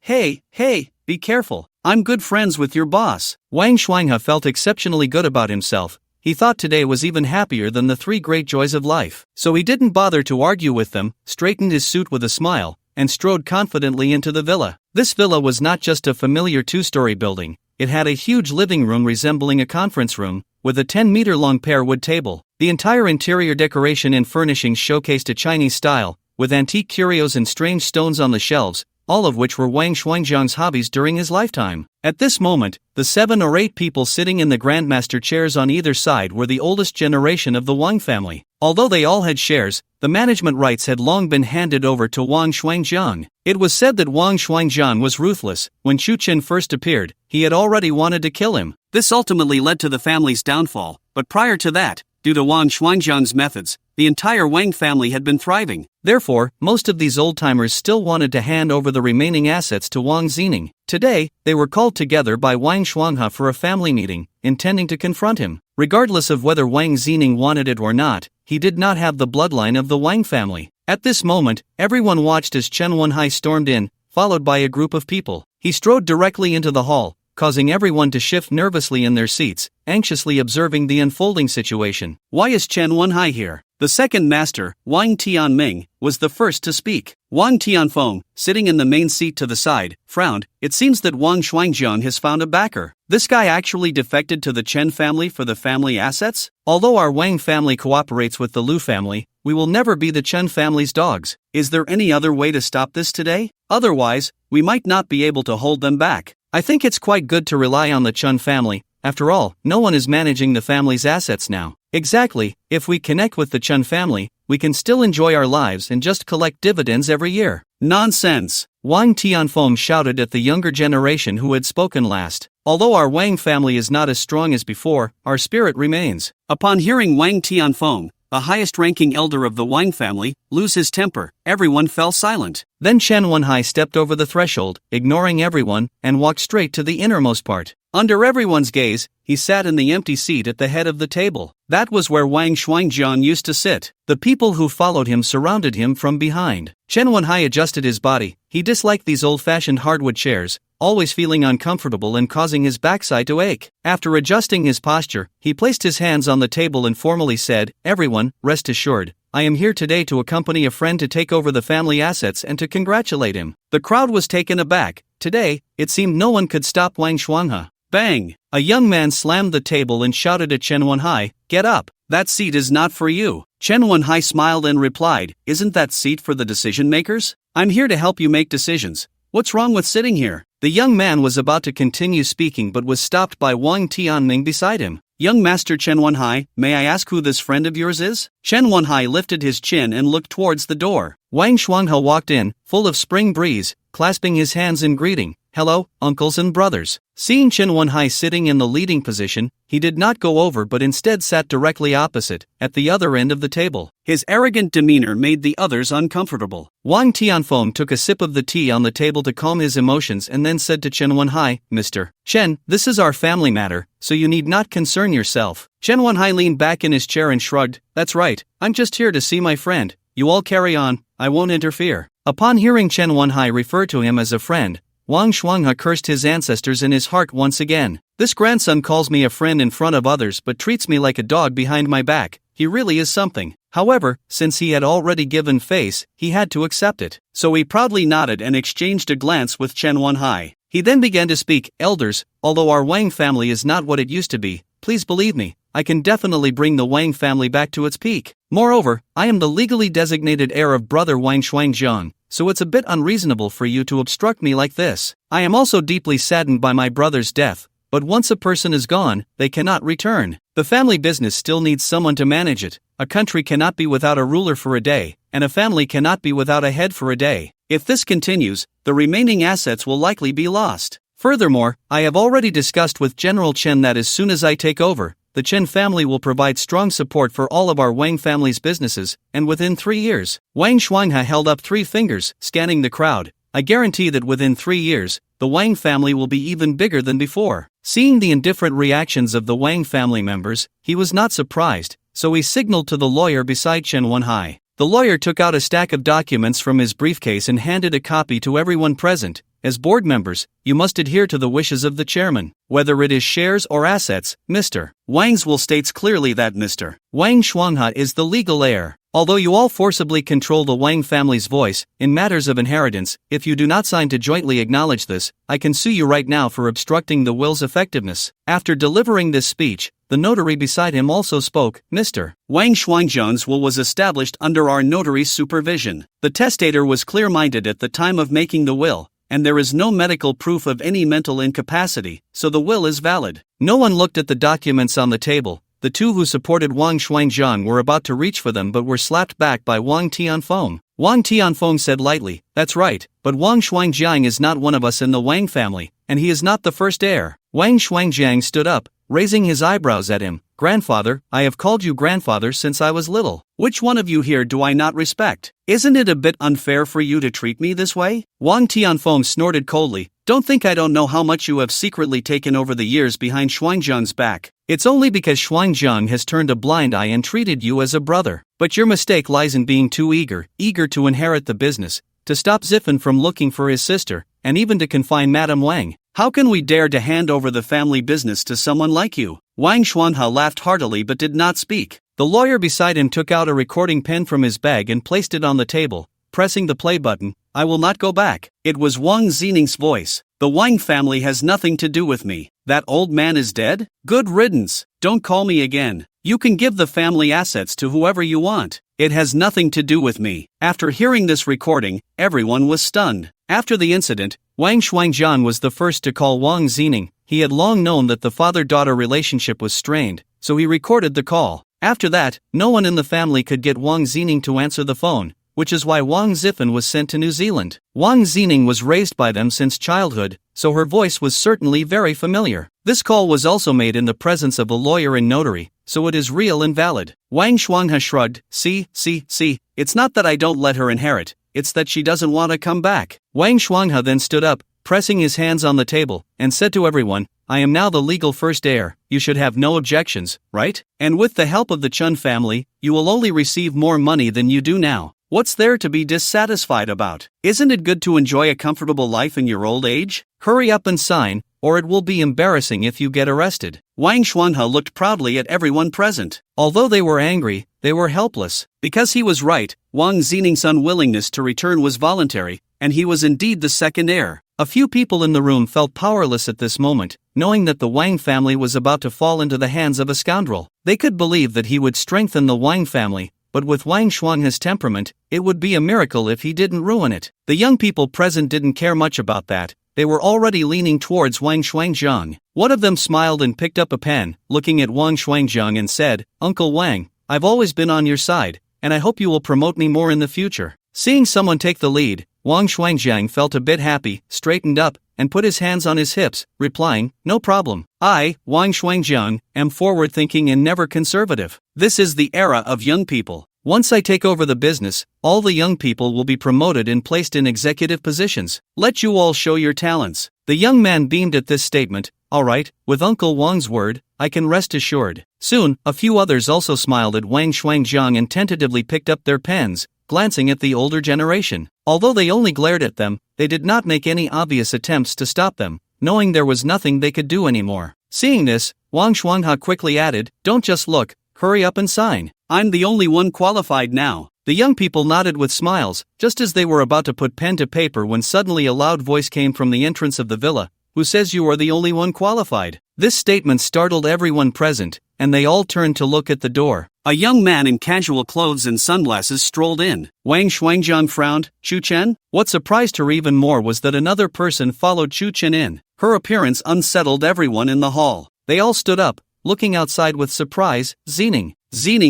be careful. I'm good friends with your boss. Wang Shuanghe felt exceptionally good about himself. He thought today was even happier than the 3 great joys of life. So he didn't bother to argue with them, straightened his suit with a smile, and strode confidently into the villa. This villa was not just a familiar 2-story building. It had a huge living room resembling a conference room, with a 10-meter-long pear wood table. The entire interior decoration and furnishings showcased a Chinese style, with antique curios and strange stones on the shelves, all of which were Wang Shuangjiang's hobbies during his lifetime. At this moment, the 7 or 8 people sitting in the Grandmaster chairs on either side were the oldest generation of the Wang family. Although they all had shares, the management rights had long been handed over to Wang Shuangjiang. It was said that Wang Shuangjiang was ruthless. When Chu Chen first appeared, he had already wanted to kill him. This ultimately led to the family's downfall, but prior to that, due to Wang Shuangjiang's methods, the entire Wang family had been thriving. Therefore, most of these old-timers still wanted to hand over the remaining assets to Wang Zining. Today, they were called together by Wang Shuanghe for a family meeting, intending to confront him. Regardless of whether Wang Zining wanted it or not, he did not have the bloodline of the Wang family. At this moment, everyone watched as Chen Wenhai stormed in, followed by a group of people. He strode directly into the hall, causing everyone to shift nervously in their seats, anxiously observing the unfolding situation. Why is Chen Wenhai here? The second master, Wang Tianming, was the first to speak. Wang Tianfeng, sitting in the main seat to the side, frowned. It seems that Wang Shuangjiang has found a backer. This guy actually defected to the Chen family for the family assets? Although our Wang family cooperates with the Lu family, we will never be the Chen family's dogs. Is there any other way to stop this today? Otherwise, we might not be able to hold them back. I think it's quite good to rely on the Chen family. After all, no one is managing the family's assets now. Exactly, if we connect with the Chen family, we can still enjoy our lives and just collect dividends every year. Nonsense! Wang Tianfeng shouted at the younger generation who had spoken last. Although our Wang family is not as strong as before, our spirit remains. Upon hearing Wang Tianfeng, the highest-ranking elder of the Wang family, lose his temper, everyone fell silent. Then Chen Wenhai stepped over the threshold, ignoring everyone, and walked straight to the innermost part. Under everyone's gaze, he sat in the empty seat at the head of the table. That was where Wang Shuangjiang used to sit. The people who followed him surrounded him from behind. Chen Wenhai adjusted his body. He disliked these old-fashioned hardwood chairs, always feeling uncomfortable and causing his backside to ache. After adjusting his posture, he placed his hands on the table and formally said, "Everyone, rest assured, I am here today to accompany a friend to take over the family assets and to congratulate him." The crowd was taken aback. Today, it seemed no one could stop Wang Shuanghe. Bang! A young man slammed the table and shouted at Chen Wenhai, "Get up! That seat is not for you." Chen Wenhai smiled and replied, "Isn't that seat for the decision makers? I'm here to help you make decisions. What's wrong with sitting here?" The young man was about to continue speaking but was stopped by Wang Tianming beside him. "Young Master Chen Wenhai, may I ask who this friend of yours is?" Chen Wenhai lifted his chin and looked towards the door. Wang Shuanghe walked in, full of spring breeze, clasping his hands in greeting. "Hello, uncles and brothers." Seeing Chen Wenhai sitting in the leading position, he did not go over but instead sat directly opposite, at the other end of the table. His arrogant demeanor made the others uncomfortable. Wang Tianfeng took a sip of the tea on the table to calm his emotions and then said to Chen Wenhai, "Mr. Chen, this is our family matter, so you need not concern yourself." Chen Wenhai leaned back in his chair and shrugged. "That's right, I'm just here to see my friend. You all carry on, I won't interfere." Upon hearing Chen Wenhai refer to him as a friend, Wang Shuanghe cursed his ancestors in his heart once again. "This grandson calls me a friend in front of others but treats me like a dog behind my back. He really is something." However, since he had already given face, he had to accept it. So he proudly nodded and exchanged a glance with Chen Wenhai. He then began to speak, "Elders, although our Wang family is not what it used to be, please believe me, I can definitely bring the Wang family back to its peak. Moreover, I am the legally designated heir of brother Wang Shuangjiang, so it's a bit unreasonable for you to obstruct me like this. I am also deeply saddened by my brother's death, but once a person is gone, they cannot return. The family business still needs someone to manage it. A country cannot be without a ruler for a day, and a family cannot be without a head for a day. If this continues, the remaining assets will likely be lost. Furthermore, I have already discussed with General Chen that as soon as I take over, the Chen family will provide strong support for all of our Wang family's businesses, and within 3 years, Wang Shuanghe held up 3 fingers, scanning the crowd. I guarantee that within 3 years, the Wang family will be even bigger than before. Seeing the indifferent reactions of the Wang family members, he was not surprised, so he signaled to the lawyer beside Chen Wenhai. The lawyer took out a stack of documents from his briefcase and handed a copy to everyone present. As board members, you must adhere to the wishes of the chairman. Whether it is shares or assets, Mr. Wang's will states clearly that Mr. Wang Shuanghe is the legal heir. Although you all forcibly control the Wang family's voice in matters of inheritance, if you do not sign to jointly acknowledge this, I can sue you right now for obstructing the will's effectiveness. After delivering this speech, the notary beside him also spoke. Mr. Wang Shuangzhang's will was established under our notary's supervision. The testator was clear-minded at the time of making the will, and there is no medical proof of any mental incapacity, so the will is valid. No one looked at the documents on the table. The two who supported Wang Shuangzhang were about to reach for them but were slapped back by Wang Tianfeng. Wang Tianfeng said lightly, "That's right, but Wang Shuangzhang is not one of us in the Wang family, and he is not the first heir." Wang Shuangzhang stood up, raising his eyebrows at him. "Grandfather, I have called you grandfather since I was little. Which one of you here do I not respect? Isn't it a bit unfair for you to treat me this way?" Wang Tianfeng snorted coldly. "Don't think I don't know how much you have secretly taken over the years behind Shuangzhang's back. It's only because Shuangzhang has turned a blind eye and treated you as a brother. But your mistake lies in being too eager to inherit the business, to stop Ziffan from looking for his sister, and even to confine Madame Wang. How can we dare to hand over the family business to someone like you?" Wang Shuanghe laughed heartily but did not speak. The lawyer beside him took out a recording pen from his bag and placed it on the table, pressing the play button. "I will not go back." It was Wang Xining's voice. "The Wang family has nothing to do with me. That old man is dead? Good riddance. Don't call me again. You can give the family assets to whoever you want. It has nothing to do with me." After hearing this recording, everyone was stunned. After the incident, Wang Shuangzhang was the first to call Wang Xining. He had long known that the father-daughter relationship was strained, so he recorded the call. After that, no one in the family could get Wang Xining to answer the phone, which is why Wang Ziffan was sent to New Zealand. Wang Xining was raised by them since childhood, so her voice was certainly very familiar. This call was also made in the presence of a lawyer and notary, so it is real and valid. Wang Shuanghe shrugged. See, it's not that I don't let her inherit, it's that she doesn't want to come back." Wang Shuanghe then stood up, pressing his hands on the table, and said to everyone, "I am now the legal first heir. You should have no objections, right? And with the help of the Chen family, you will only receive more money than you do now. What's there to be dissatisfied about? Isn't it good to enjoy a comfortable life in your old age? Hurry up and sign, or it will be embarrassing if you get arrested." Wang Shuanghe looked proudly at everyone present. Although they were angry, they were helpless. Because he was right, Wang Xining's unwillingness to return was voluntary, and he was indeed the second heir. A few people in the room felt powerless at this moment, knowing that the Wang family was about to fall into the hands of a scoundrel. They could believe that he would strengthen the Wang family, but with Wang Shuanghe's temperament, it would be a miracle if he didn't ruin it. The young people present didn't care much about that. They were already leaning towards Wang Shuangzhang. One of them smiled and picked up a pen, looking at Wang Shuangzhang and said, "Uncle Wang, I've always been on your side, and I hope you will promote me more in the future." Seeing someone take the lead, Wang Shuangzhang felt a bit happy, straightened up, and put his hands on his hips, replying, "No problem. I, Wang Shuangzhang, am forward-thinking and never conservative. This is the era of young people. Once I take over the business, all the young people will be promoted and placed in executive positions. Let you all show your talents." The young man beamed at this statement. "All right, with Uncle Wang's word, I can rest assured." Soon, a few others also smiled at Wang Shuangzhang and tentatively picked up their pens, glancing at the older generation. Although they only glared at them, they did not make any obvious attempts to stop them, knowing there was nothing they could do anymore. Seeing this, Wang Shuanghe quickly added, "Don't just look, hurry up and sign. I'm the only one qualified now." The young people nodded with smiles, just as they were about to put pen to paper when suddenly a loud voice came from the entrance of the villa. "Who says you are the only one qualified?" This statement startled everyone present, and they all turned to look at the door. A young man in casual clothes and sunglasses strolled in. Wang Shuangzhang frowned. "Chu Chen?" What surprised her even more was that another person followed Chu Chen in. Her appearance unsettled everyone in the hall. They all stood up, looking outside with surprise. Xining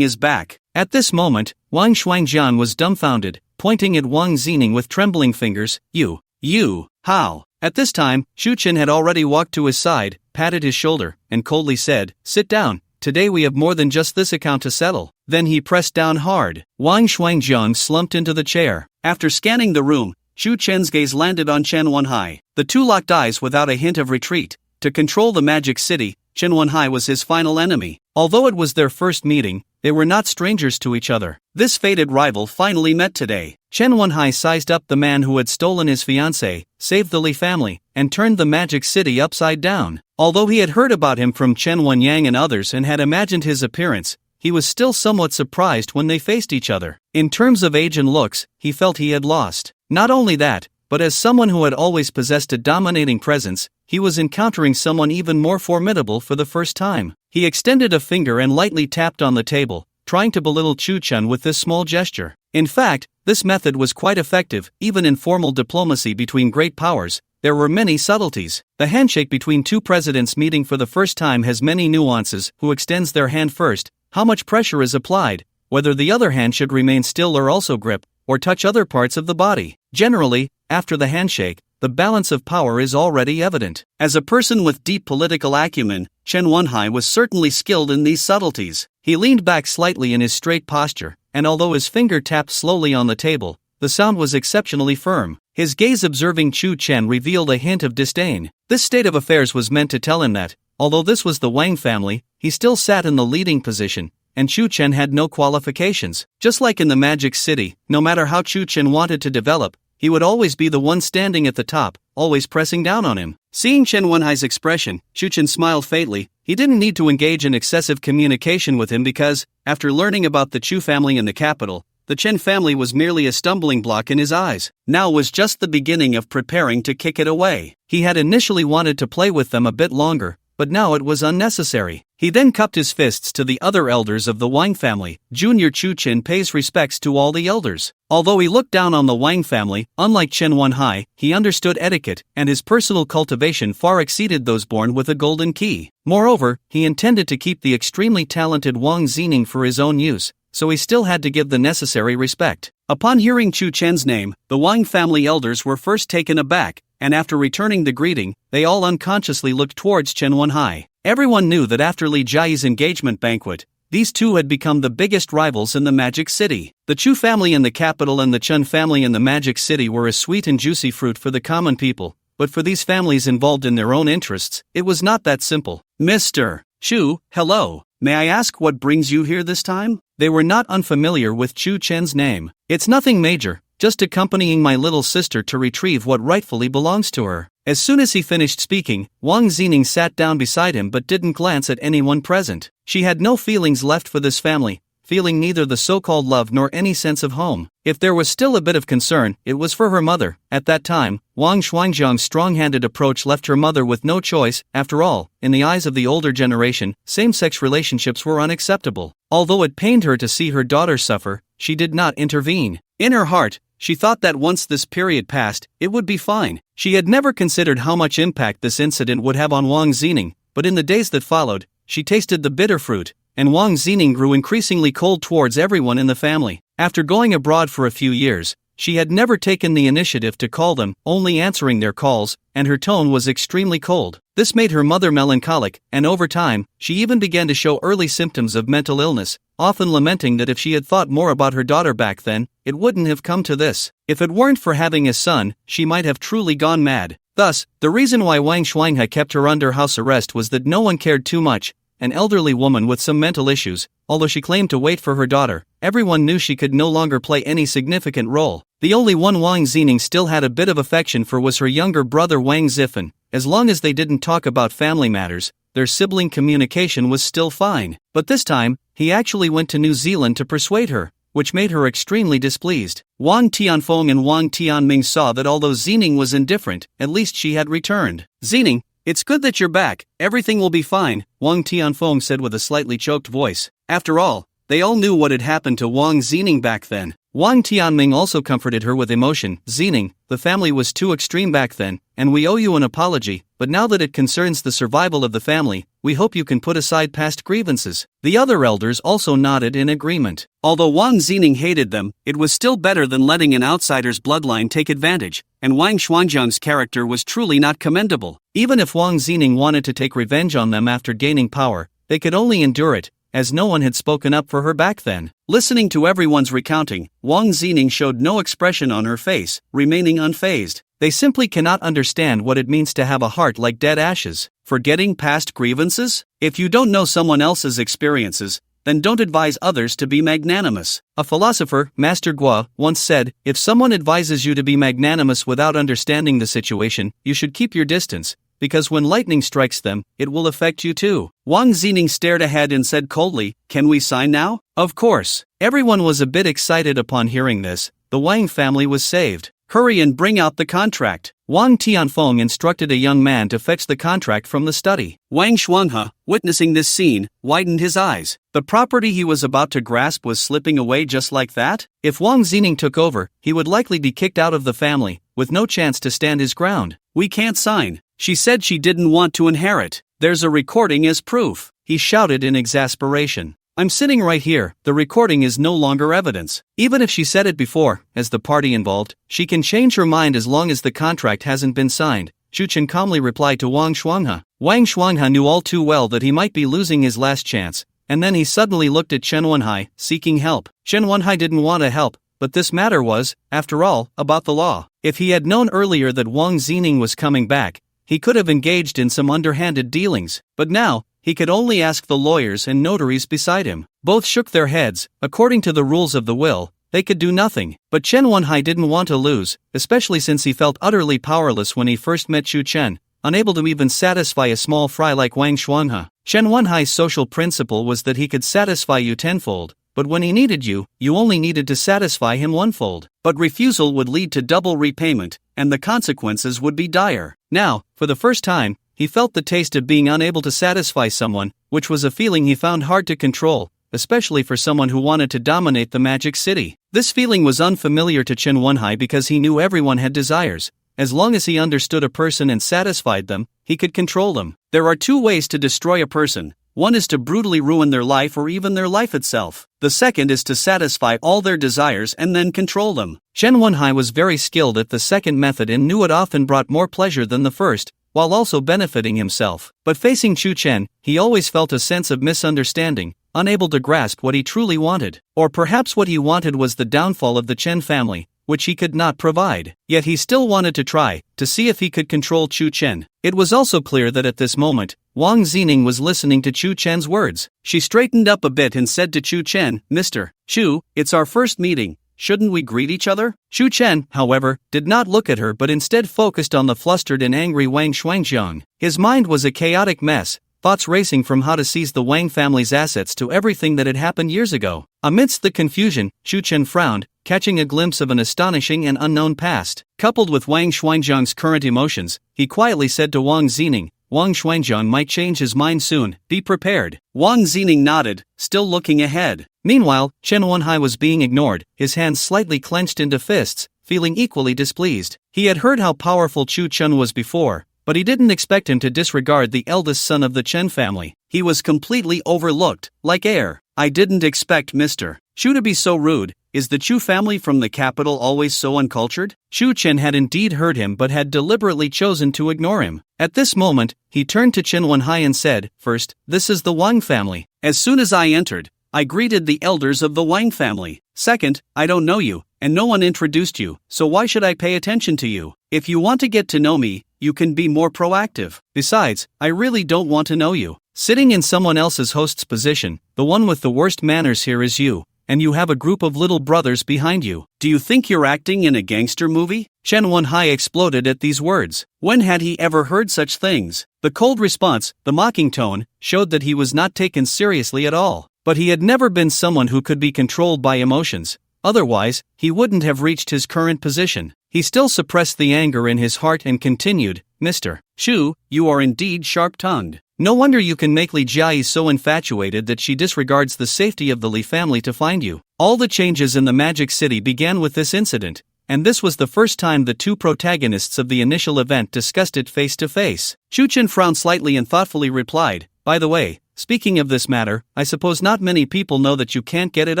is back." At this moment, Wang Shuangzhang was dumbfounded, pointing at Wang Xining with trembling fingers. You, how?" At this time, Chu Chen had already walked to his side, patted his shoulder, and coldly said, "Sit down, today we have more than just this account to settle." Then he pressed down hard. Wang Shuangjiang slumped into the chair. After scanning the room, Chu Chen's gaze landed on Chen Wenhai. The two locked eyes without a hint of retreat. To control the Magic City, Chen Wenhai was his final enemy. Although it was their first meeting, they were not strangers to each other. This fated rival finally met today. Chen Wenhai sized up the man who had stolen his fiancée, saved the Li family, and turned the Magic City upside down. Although he had heard about him from Chen Wenyang and others and had imagined his appearance, he was still somewhat surprised when they faced each other. In terms of age and looks, he felt he had lost. Not only that, but as someone who had always possessed a dominating presence, he was encountering someone even more formidable for the first time. He extended a finger and lightly tapped on the table, trying to belittle Chu Chen with this small gesture. In fact, this method was quite effective. Even in formal diplomacy between great powers, there were many subtleties. The handshake between two presidents meeting for the first time has many nuances: who extends their hand first, how much pressure is applied, whether the other hand should remain still or also grip, or touch other parts of the body. Generally, after the handshake, the balance of power is already evident. As a person with deep political acumen, Chen Wenhai was certainly skilled in these subtleties. He leaned back slightly in his straight posture, and although his finger tapped slowly on the table, the sound was exceptionally firm. His gaze observing Chu Chen revealed a hint of disdain. This state of affairs was meant to tell him that, although this was the Wang family, he still sat in the leading position, and Chu Chen had no qualifications. Just like in the Magic City, no matter how Chu Chen wanted to develop, he would always be the one standing at the top, always pressing down on him. Seeing Chen Wenhai's expression, Chu Chen smiled faintly. He didn't need to engage in excessive communication with him because, after learning about the Chu family in the capital, the Chen family was merely a stumbling block in his eyes. Now was just the beginning of preparing to kick it away. He had initially wanted to play with them a bit longer, but now it was unnecessary. He then cupped his fists to the other elders of the Wang family. Junior Chu Chen pays respects to all the elders. Although he looked down on the Wang family, unlike Chen Wenhai, he understood etiquette, and his personal cultivation far exceeded those born with a golden key. Moreover, he intended to keep the extremely talented Wang Zining for his own use, so he still had to give the necessary respect. Upon hearing Chu Chen's name, the Wang family elders were first taken aback, and after returning the greeting, they all unconsciously looked towards Chen Wenhai. Everyone knew that after Li Jiayi's engagement banquet, these two had become the biggest rivals in the Magic City. The Chu family in the capital and the Chen family in the Magic City were a sweet and juicy fruit for the common people, but for these families involved in their own interests, it was not that simple. "Mr. Chu, hello. May I ask what brings you here this time?" They were not unfamiliar with Chu Chen's name. "It's nothing major, just accompanying my little sister to retrieve what rightfully belongs to her." As soon as he finished speaking, Wang Zining sat down beside him but didn't glance at anyone present. She had no feelings left for this family, feeling neither the so-called love nor any sense of home. If there was still a bit of concern, it was for her mother. At that time, Wang Shuangjiang's strong-handed approach left her mother with no choice. After all, in the eyes of the older generation, same-sex relationships were unacceptable. Although it pained her to see her daughter suffer, she did not intervene. In her heart, she thought that once this period passed, it would be fine. She had never considered how much impact this incident would have on Wang Zining, but in the days that followed, she tasted the bitter fruit, and Wang Zining grew increasingly cold towards everyone in the family. After going abroad for a few years, she had never taken the initiative to call them, only answering their calls, and her tone was extremely cold. This made her mother melancholic, and over time, she even began to show early symptoms of mental illness, often lamenting that if she had thought more about her daughter back then, it wouldn't have come to this. If it weren't for having a son, she might have truly gone mad. Thus, the reason why Wang Shuanghe kept her under house arrest was that no one cared too much. An elderly woman with some mental issues, although she claimed to wait for her daughter, everyone knew she could no longer play any significant role. The only one Wang Zining still had a bit of affection for was her younger brother Wang Zifan. As long as they didn't talk about family matters, their sibling communication was still fine. But this time, he actually went to New Zealand to persuade her, which made her extremely displeased. Wang Tianfeng and Wang Tianming saw that although Zining was indifferent, at least she had returned. "Zining, it's good that you're back. Everything will be fine," Wang Tianfeng said with a slightly choked voice. After all, they all knew what had happened to Wang Zining back then. Wang Tianming also comforted her with emotion. "Zining, the family was too extreme back then, and we owe you an apology, but now that it concerns the survival of the family, we hope you can put aside past grievances." The other elders also nodded in agreement. Although Wang Zining hated them, it was still better than letting an outsider's bloodline take advantage, and Wang Shuangjiang's character was truly not commendable. Even if Wang Zining wanted to take revenge on them after gaining power, they could only endure it, as no one had spoken up for her back then. Listening to everyone's recounting, Wang Zining showed no expression on her face, remaining unfazed. They simply cannot understand what it means to have a heart like dead ashes. Forgetting past grievances? If you don't know someone else's experiences, then don't advise others to be magnanimous. A philosopher, Master Gua, once said, if someone advises you to be magnanimous without understanding the situation, you should keep your distance, because when lightning strikes them, it will affect you too. Wang Zining stared ahead and said coldly, "Can we sign now?" Of course. Everyone was a bit excited upon hearing this. The Wang family was saved. Hurry and bring out the contract. Wang Tianfeng instructed a young man to fetch the contract from the study. Wang Shuanghe, witnessing this scene, widened his eyes. The property he was about to grasp was slipping away just like that? If Wang Zining took over, he would likely be kicked out of the family, with no chance to stand his ground. We can't sign. She said she didn't want to inherit. There's a recording as proof. He shouted in exasperation. I'm sitting right here, the recording is no longer evidence. Even if she said it before, as the party involved, she can change her mind as long as the contract hasn't been signed, Xu Chen calmly replied to Wang Shuanghe. Wang Shuanghe knew all too well that he might be losing his last chance, and then he suddenly looked at Chen Wenhai, seeking help. Chen Wenhai didn't want to help, but this matter was, after all, about the law. If he had known earlier that Wang Zining was coming back, he could have engaged in some underhanded dealings, but now, he could only ask the lawyers and notaries beside him. Both shook their heads. According to the rules of the will, they could do nothing. But Chen Wenhai didn't want to lose, especially since he felt utterly powerless when he first met Xu Chen, unable to even satisfy a small fry like Wang Shuanghe. Chen Wenhai's social principle was that he could satisfy you tenfold, but when he needed you, you only needed to satisfy him onefold. But refusal would lead to double repayment, and the consequences would be dire. Now, for the first time, he felt the taste of being unable to satisfy someone, which was a feeling he found hard to control, especially for someone who wanted to dominate the Magic City. This feeling was unfamiliar to Chen Wenhai because he knew everyone had desires. As long as he understood a person and satisfied them, he could control them. There are two ways to destroy a person. One is to brutally ruin their life or even their life itself. The second is to satisfy all their desires and then control them. Chen Wenhai was very skilled at the second method and knew it often brought more pleasure than the first, while also benefiting himself. But facing Xu Chen, he always felt a sense of misunderstanding, unable to grasp what he truly wanted. Or perhaps what he wanted was the downfall of the Chen family, which he could not provide. Yet he still wanted to try, to see if he could control Xu Chen. It was also clear that at this moment, Wang Zining was listening to Xu Chen's words. She straightened up a bit and said to Xu Chen, Mr. Xu, it's our first meeting. Shouldn't we greet each other? Xu Chen, however, did not look at her but instead focused on the flustered and angry Wang Shuangjiang. His mind was a chaotic mess, thoughts racing from how to seize the Wang family's assets to everything that had happened years ago. Amidst the confusion, Xu Chen frowned, catching a glimpse of an astonishing and unknown past. Coupled with Wang Shuangjiang's current emotions, he quietly said to Wang Zining, Wang Shuangjiang might change his mind soon, be prepared. Wang Zining nodded, still looking ahead. Meanwhile, Chen Wenhai was being ignored, his hands slightly clenched into fists, feeling equally displeased. He had heard how powerful Xu Chen was before, but he didn't expect him to disregard the eldest son of the Chen family. He was completely overlooked, like air. I didn't expect Mr. Xu to be so rude. Is the Chu family from the capital always so uncultured? Xu Chen had indeed heard him but had deliberately chosen to ignore him. At this moment, he turned to Chen Wenhai and said, First, this is the Wang family. As soon as I entered, I greeted the elders of the Wang family. Second, I don't know you, and no one introduced you, so why should I pay attention to you? If you want to get to know me, you can be more proactive. Besides, I really don't want to know you. Sitting in someone else's host's position, the one with the worst manners here is you, and you have a group of little brothers behind you. Do you think you're acting in a gangster movie? Chen Wenhai exploded at these words. When had he ever heard such things? The cold response, the mocking tone, showed that he was not taken seriously at all. But he had never been someone who could be controlled by emotions. Otherwise, he wouldn't have reached his current position. He still suppressed the anger in his heart and continued, Mr. Xu, you are indeed sharp-tongued. No wonder you can make Li Jiayi so infatuated that she disregards the safety of the Li family to find you. All the changes in the Magic City began with this incident, and this was the first time the two protagonists of the initial event discussed it face to face. Xu Chen frowned slightly and thoughtfully replied, By the way, speaking of this matter, I suppose not many people know that you can't get it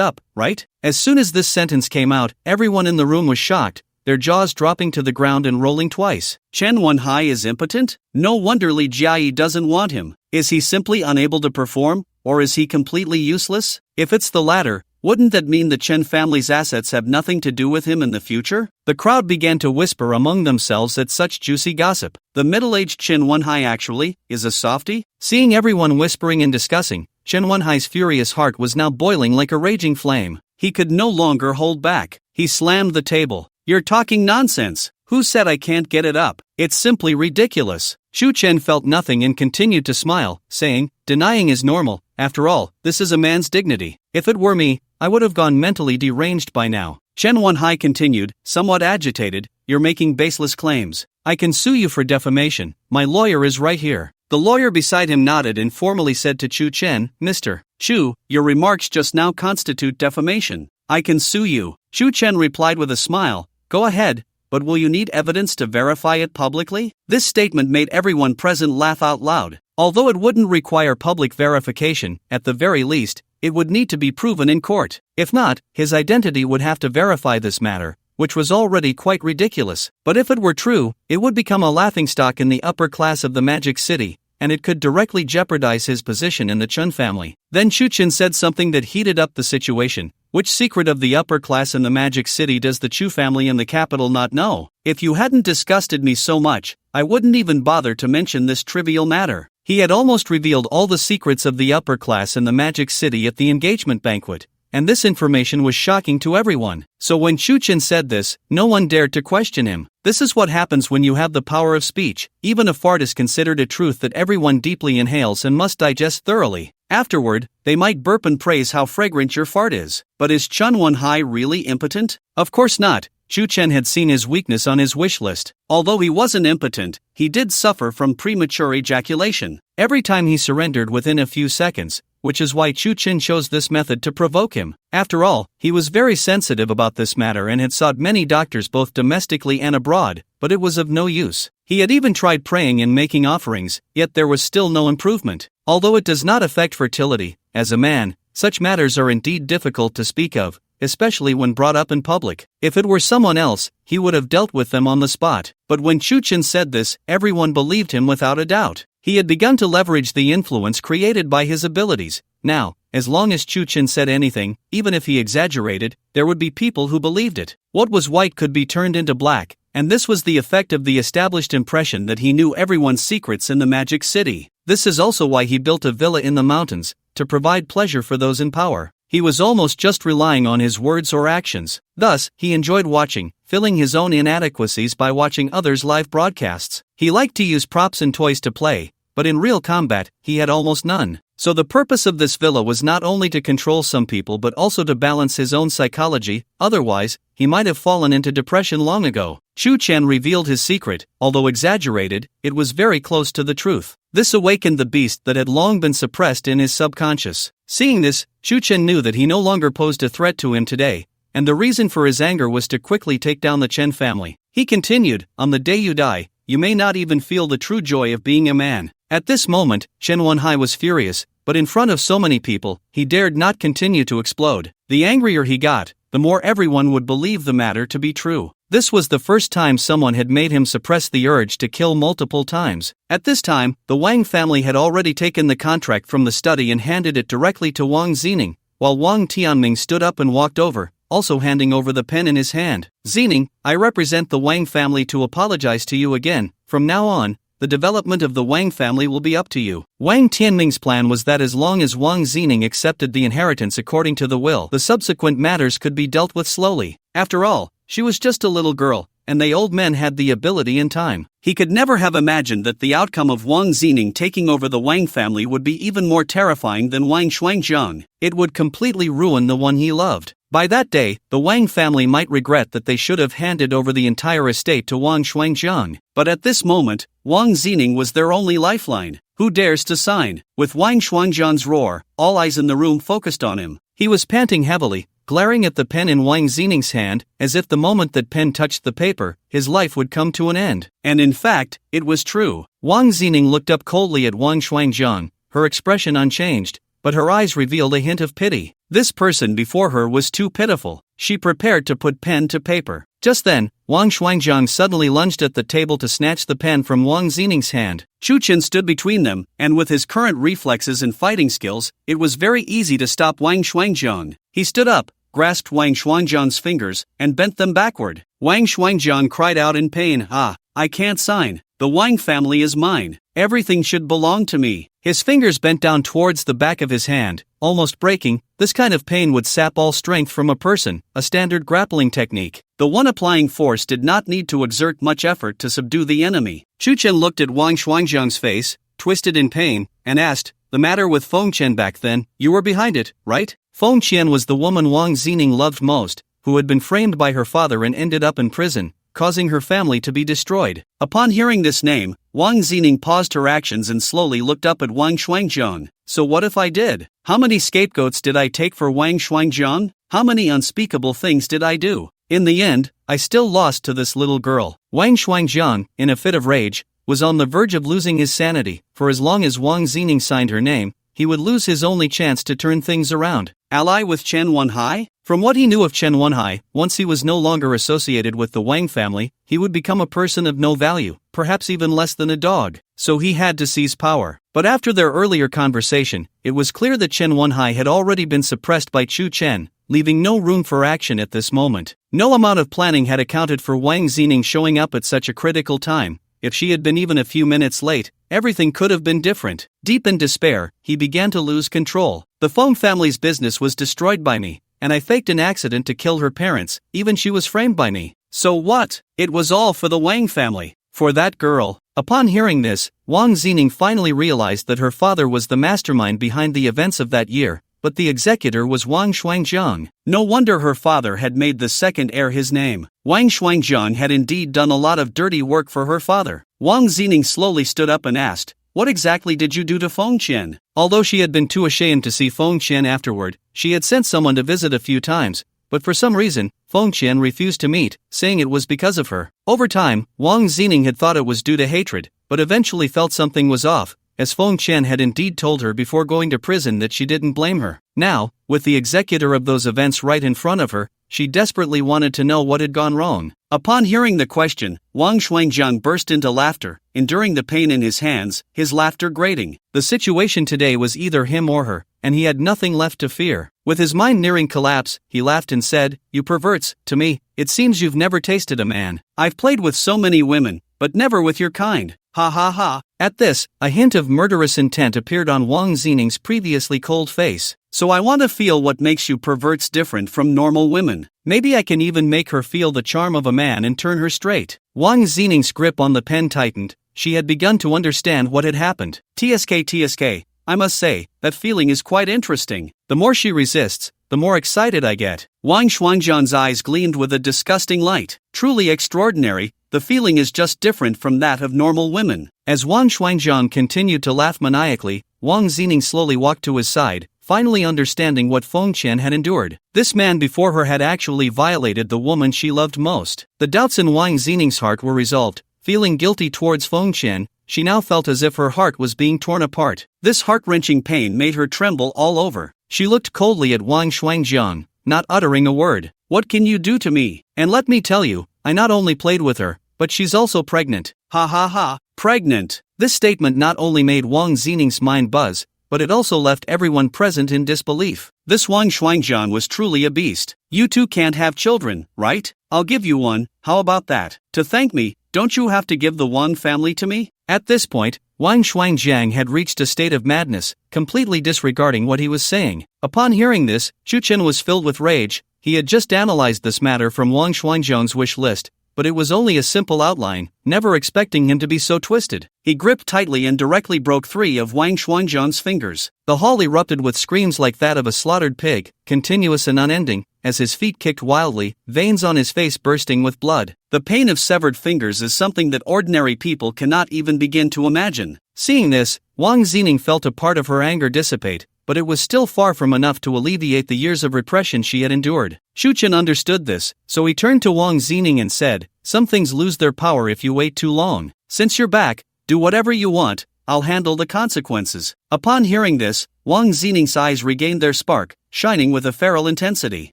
up, right? As soon as this sentence came out, everyone in the room was shocked, their jaws dropping to the ground and rolling twice. Chen Wenhai is impotent? No wonder Li Jiayi doesn't want him. Is he simply unable to perform, or is he completely useless? If it's the latter, wouldn't that mean the Chen family's assets have nothing to do with him in the future? The crowd began to whisper among themselves at such juicy gossip. The middle-aged Chen Wenhai actually is a softie? Seeing everyone whispering and discussing, Chen Wenhai's furious heart was now boiling like a raging flame. He could no longer hold back. He slammed the table. You're talking nonsense. Who said I can't get it up? It's simply ridiculous. Shu Chen felt nothing and continued to smile, saying, denying is normal. After all, this is a man's dignity. If it were me, I would have gone mentally deranged by now. Chen Wenhai continued, somewhat agitated, you're making baseless claims. I can sue you for defamation. My lawyer is right here. The lawyer beside him nodded and formally said to Chu Chen, Mr. Chu, your remarks just now constitute defamation. I can sue you. Chu Chen replied with a smile, go ahead, but will you need evidence to verify it publicly? This statement made everyone present laugh out loud. Although it wouldn't require public verification, at the very least, it would need to be proven in court. If not, his identity would have to verify this matter, which was already quite ridiculous. But if it were true, it would become a laughingstock in the upper class of the Magic City, and it could directly jeopardize his position in the Chen family. Then Shu Chen said something that heated up the situation. Which secret of the upper class in the Magic City does the Chu family in the capital not know? If you hadn't disgusted me so much, I wouldn't even bother to mention this trivial matter. He had almost revealed all the secrets of the upper class in the Magic City at the engagement banquet, and this information was shocking to everyone. So when Shu Chen said this, no one dared to question him. This is what happens when you have the power of speech. Even a fart is considered a truth that everyone deeply inhales and must digest thoroughly. Afterward, they might burp and praise how fragrant your fart is. But is Chen Wenhai really impotent? Of course not. Shu Chen had seen his weakness on his wish list. Although he wasn't impotent, he did suffer from premature ejaculation. Every time he surrendered within a few seconds, which is why Shu Chen chose this method to provoke him. After all, he was very sensitive about this matter and had sought many doctors both domestically and abroad, but it was of no use. He had even tried praying and making offerings, yet there was still no improvement. Although it does not affect fertility, as a man, such matters are indeed difficult to speak of, especially when brought up in public. If it were someone else, he would have dealt with them on the spot. But when Shu Chen said this, everyone believed him without a doubt. He had begun to leverage the influence created by his abilities. Now, as long as Shu Chen said anything, even if he exaggerated, there would be people who believed it. What was white could be turned into black, and this was the effect of the established impression that he knew everyone's secrets in the Magic City. This is also why he built a villa in the mountains, to provide pleasure for those in power. He was almost just relying on his words or actions. Thus, he enjoyed watching, filling his own inadequacies by watching others' live broadcasts. He liked to use props and toys to play, but in real combat, he had almost none. So the purpose of this villa was not only to control some people but also to balance his own psychology, otherwise, he might have fallen into depression long ago. Shu Chen revealed his secret. Although exaggerated, it was very close to the truth. This awakened the beast that had long been suppressed in his subconscious. Seeing this, Shu Chen knew that he no longer posed a threat to him today, and the reason for his anger was to quickly take down the Chen family. He continued, on the day you die, you may not even feel the true joy of being a man. At this moment, Chen Wenhai was furious, but in front of so many people, he dared not continue to explode. The angrier he got, the more everyone would believe the matter to be true. This was the first time someone had made him suppress the urge to kill multiple times. At this time, the Wang family had already taken the contract from the study and handed it directly to Wang Zining, while Wang Tianming stood up and walked over, also handing over the pen in his hand. Zining, I represent the Wang family to apologize to you again. From now on, the development of the Wang family will be up to you. Wang Tianming's plan was that as long as Wang Zining accepted the inheritance according to the will, the subsequent matters could be dealt with slowly. After all, she was just a little girl, and the old men had the ability and time. He could never have imagined that the outcome of Wang Zining taking over the Wang family would be even more terrifying than Wang Shuangjiang. It would completely ruin the one he loved. By that day, the Wang family might regret that they should have handed over the entire estate to Wang Shuangjiang. But at this moment, Wang Zining was their only lifeline. Who dares to sign? With Wang Shuangjiang's roar, all eyes in the room focused on him. He was panting heavily, glaring at the pen in Wang Zining's hand, as if the moment that pen touched the paper, his life would come to an end. And in fact, it was true. Wang Zining looked up coldly at Wang Shuangjiang, her expression unchanged, but her eyes revealed a hint of pity. This person before her was too pitiful. She prepared to put pen to paper. Just then, Wang Xuanjiang suddenly lunged at the table to snatch the pen from Wang Xining's hand. Chu Chen stood between them, and with his current reflexes and fighting skills, it was very easy to stop Wang Xuanjiang. He stood up, grasped Wang Xuanjiang's fingers, and bent them backward. Wang Xuanjiang cried out in pain, "Ah, I can't sign. The Wang family is mine. Everything should belong to me." His fingers bent down towards the back of his hand, almost breaking. This kind of pain would sap all strength from a person, a standard grappling technique. The one applying force did not need to exert much effort to subdue the enemy. Chu Chen looked at Wang Xuanjiang's face, twisted in pain, and asked, "The matter with Fong Chen back then, you were behind it, right?" Fong Chen was the woman Wang Xining loved most, who had been framed by her father and ended up in prison, causing her family to be destroyed. Upon hearing this name, Wang Xining paused her actions and slowly looked up at Wang Xuanjiang. "So what if I did? How many scapegoats did I take for Wang Xuanjiang? How many unspeakable things did I do? In the end, I still lost to this little girl." Wang Xuanjiang, in a fit of rage, was on the verge of losing his sanity. For as long as Wang Xining signed her name, he would lose his only chance to turn things around. Ally with Chen Wenhai? From what he knew of Chen Wenhai, once he was no longer associated with the Wang family, he would become a person of no value, perhaps even less than a dog. So he had to seize power. But after their earlier conversation, it was clear that Chen Wenhai had already been suppressed by Chu Chen, leaving no room for action at this moment. No amount of planning had accounted for Wang Xining showing up at such a critical time. If she had been even a few minutes late, everything could have been different. Deep in despair, he began to lose control. The Fong family's business was destroyed by me, and I faked an accident to kill her parents. Even she was framed by me. So what? It was all for the Wang family. For that girl. Upon hearing this, Wang Xining finally realized that her father was the mastermind behind the events of that year, but the executor was Wang Xuanjiang. No wonder her father had made the second heir his name. Wang Xuanjiang had indeed done a lot of dirty work for her father. Wang Xining slowly stood up and asked, "What exactly did you do to Fong Chen?" Although she had been too ashamed to see Fong Chen afterward, she had sent someone to visit a few times, but for some reason, Fong Chen refused to meet, saying it was because of her. Over time, Wang Xining had thought it was due to hatred, but eventually felt something was off, as Fong Chen had indeed told her before going to prison that she didn't blame her. Now, with the executor of those events right in front of her, she desperately wanted to know what had gone wrong. Upon hearing the question, Wang Xuanjiang burst into laughter, enduring the pain in his hands, his laughter grating. The situation today was either him or her, and he had nothing left to fear. With his mind nearing collapse, he laughed and said, "You perverts, to me, it seems you've never tasted a man. I've played with so many women, but never with your kind. Ha ha ha." At this, a hint of murderous intent appeared on Wang Xining's previously cold face. "So I want to feel what makes you perverts different from normal women. Maybe I can even make her feel the charm of a man and turn her straight." Wang Xining's grip on the pen tightened. She had begun to understand what had happened. TSK, I must say, that feeling is quite interesting. The more she resists, the more excited I get." Wang Xuanjiang's eyes gleamed with a disgusting light. "Truly extraordinary, the feeling is just different from that of normal women." As Wang Xuanjiang continued to laugh maniacally, Wang Xining slowly walked to his side, finally understanding what Fong Chen had endured. This man before her had actually violated the woman she loved most. The doubts in Wang Xining's heart were resolved. Feeling guilty towards Fong Chen, she now felt as if her heart was being torn apart. This heart-wrenching pain made her tremble all over. She looked coldly at Wang Xuanjiang, not uttering a word. "What can you do to me? And let me tell you, I not only played with her, but she's also pregnant." Ha ha ha, pregnant. This statement not only made Wang Xining's mind buzz, but it also left everyone present in disbelief. This Wang Xuanjiang was truly a beast. "You two can't have children, right? I'll give you one, how about that? To thank me, don't you have to give the Wang family to me?" At this point, Wang Xuanjiang had reached a state of madness, completely disregarding what he was saying. Upon hearing this, Chu Chen was filled with rage. He had just analyzed this matter from Wang Xuanjiang's wish list, but it was only a simple outline, never expecting him to be so twisted. He gripped tightly and directly broke 3 of Wang Xuanjiang's fingers. The hall erupted with screams like that of a slaughtered pig, continuous and unending, as his feet kicked wildly, veins on his face bursting with blood. The pain of severed fingers is something that ordinary people cannot even begin to imagine. Seeing this, Wang Xining felt a part of her anger dissipate, but it was still far from enough to alleviate the years of repression she had endured. Chu Chen understood this, so he turned to Wang Xining and said, "Some things lose their power if you wait too long. Since you're back, do whatever you want, I'll handle the consequences." Upon hearing this, Wang Xining's eyes regained their spark, shining with a feral intensity.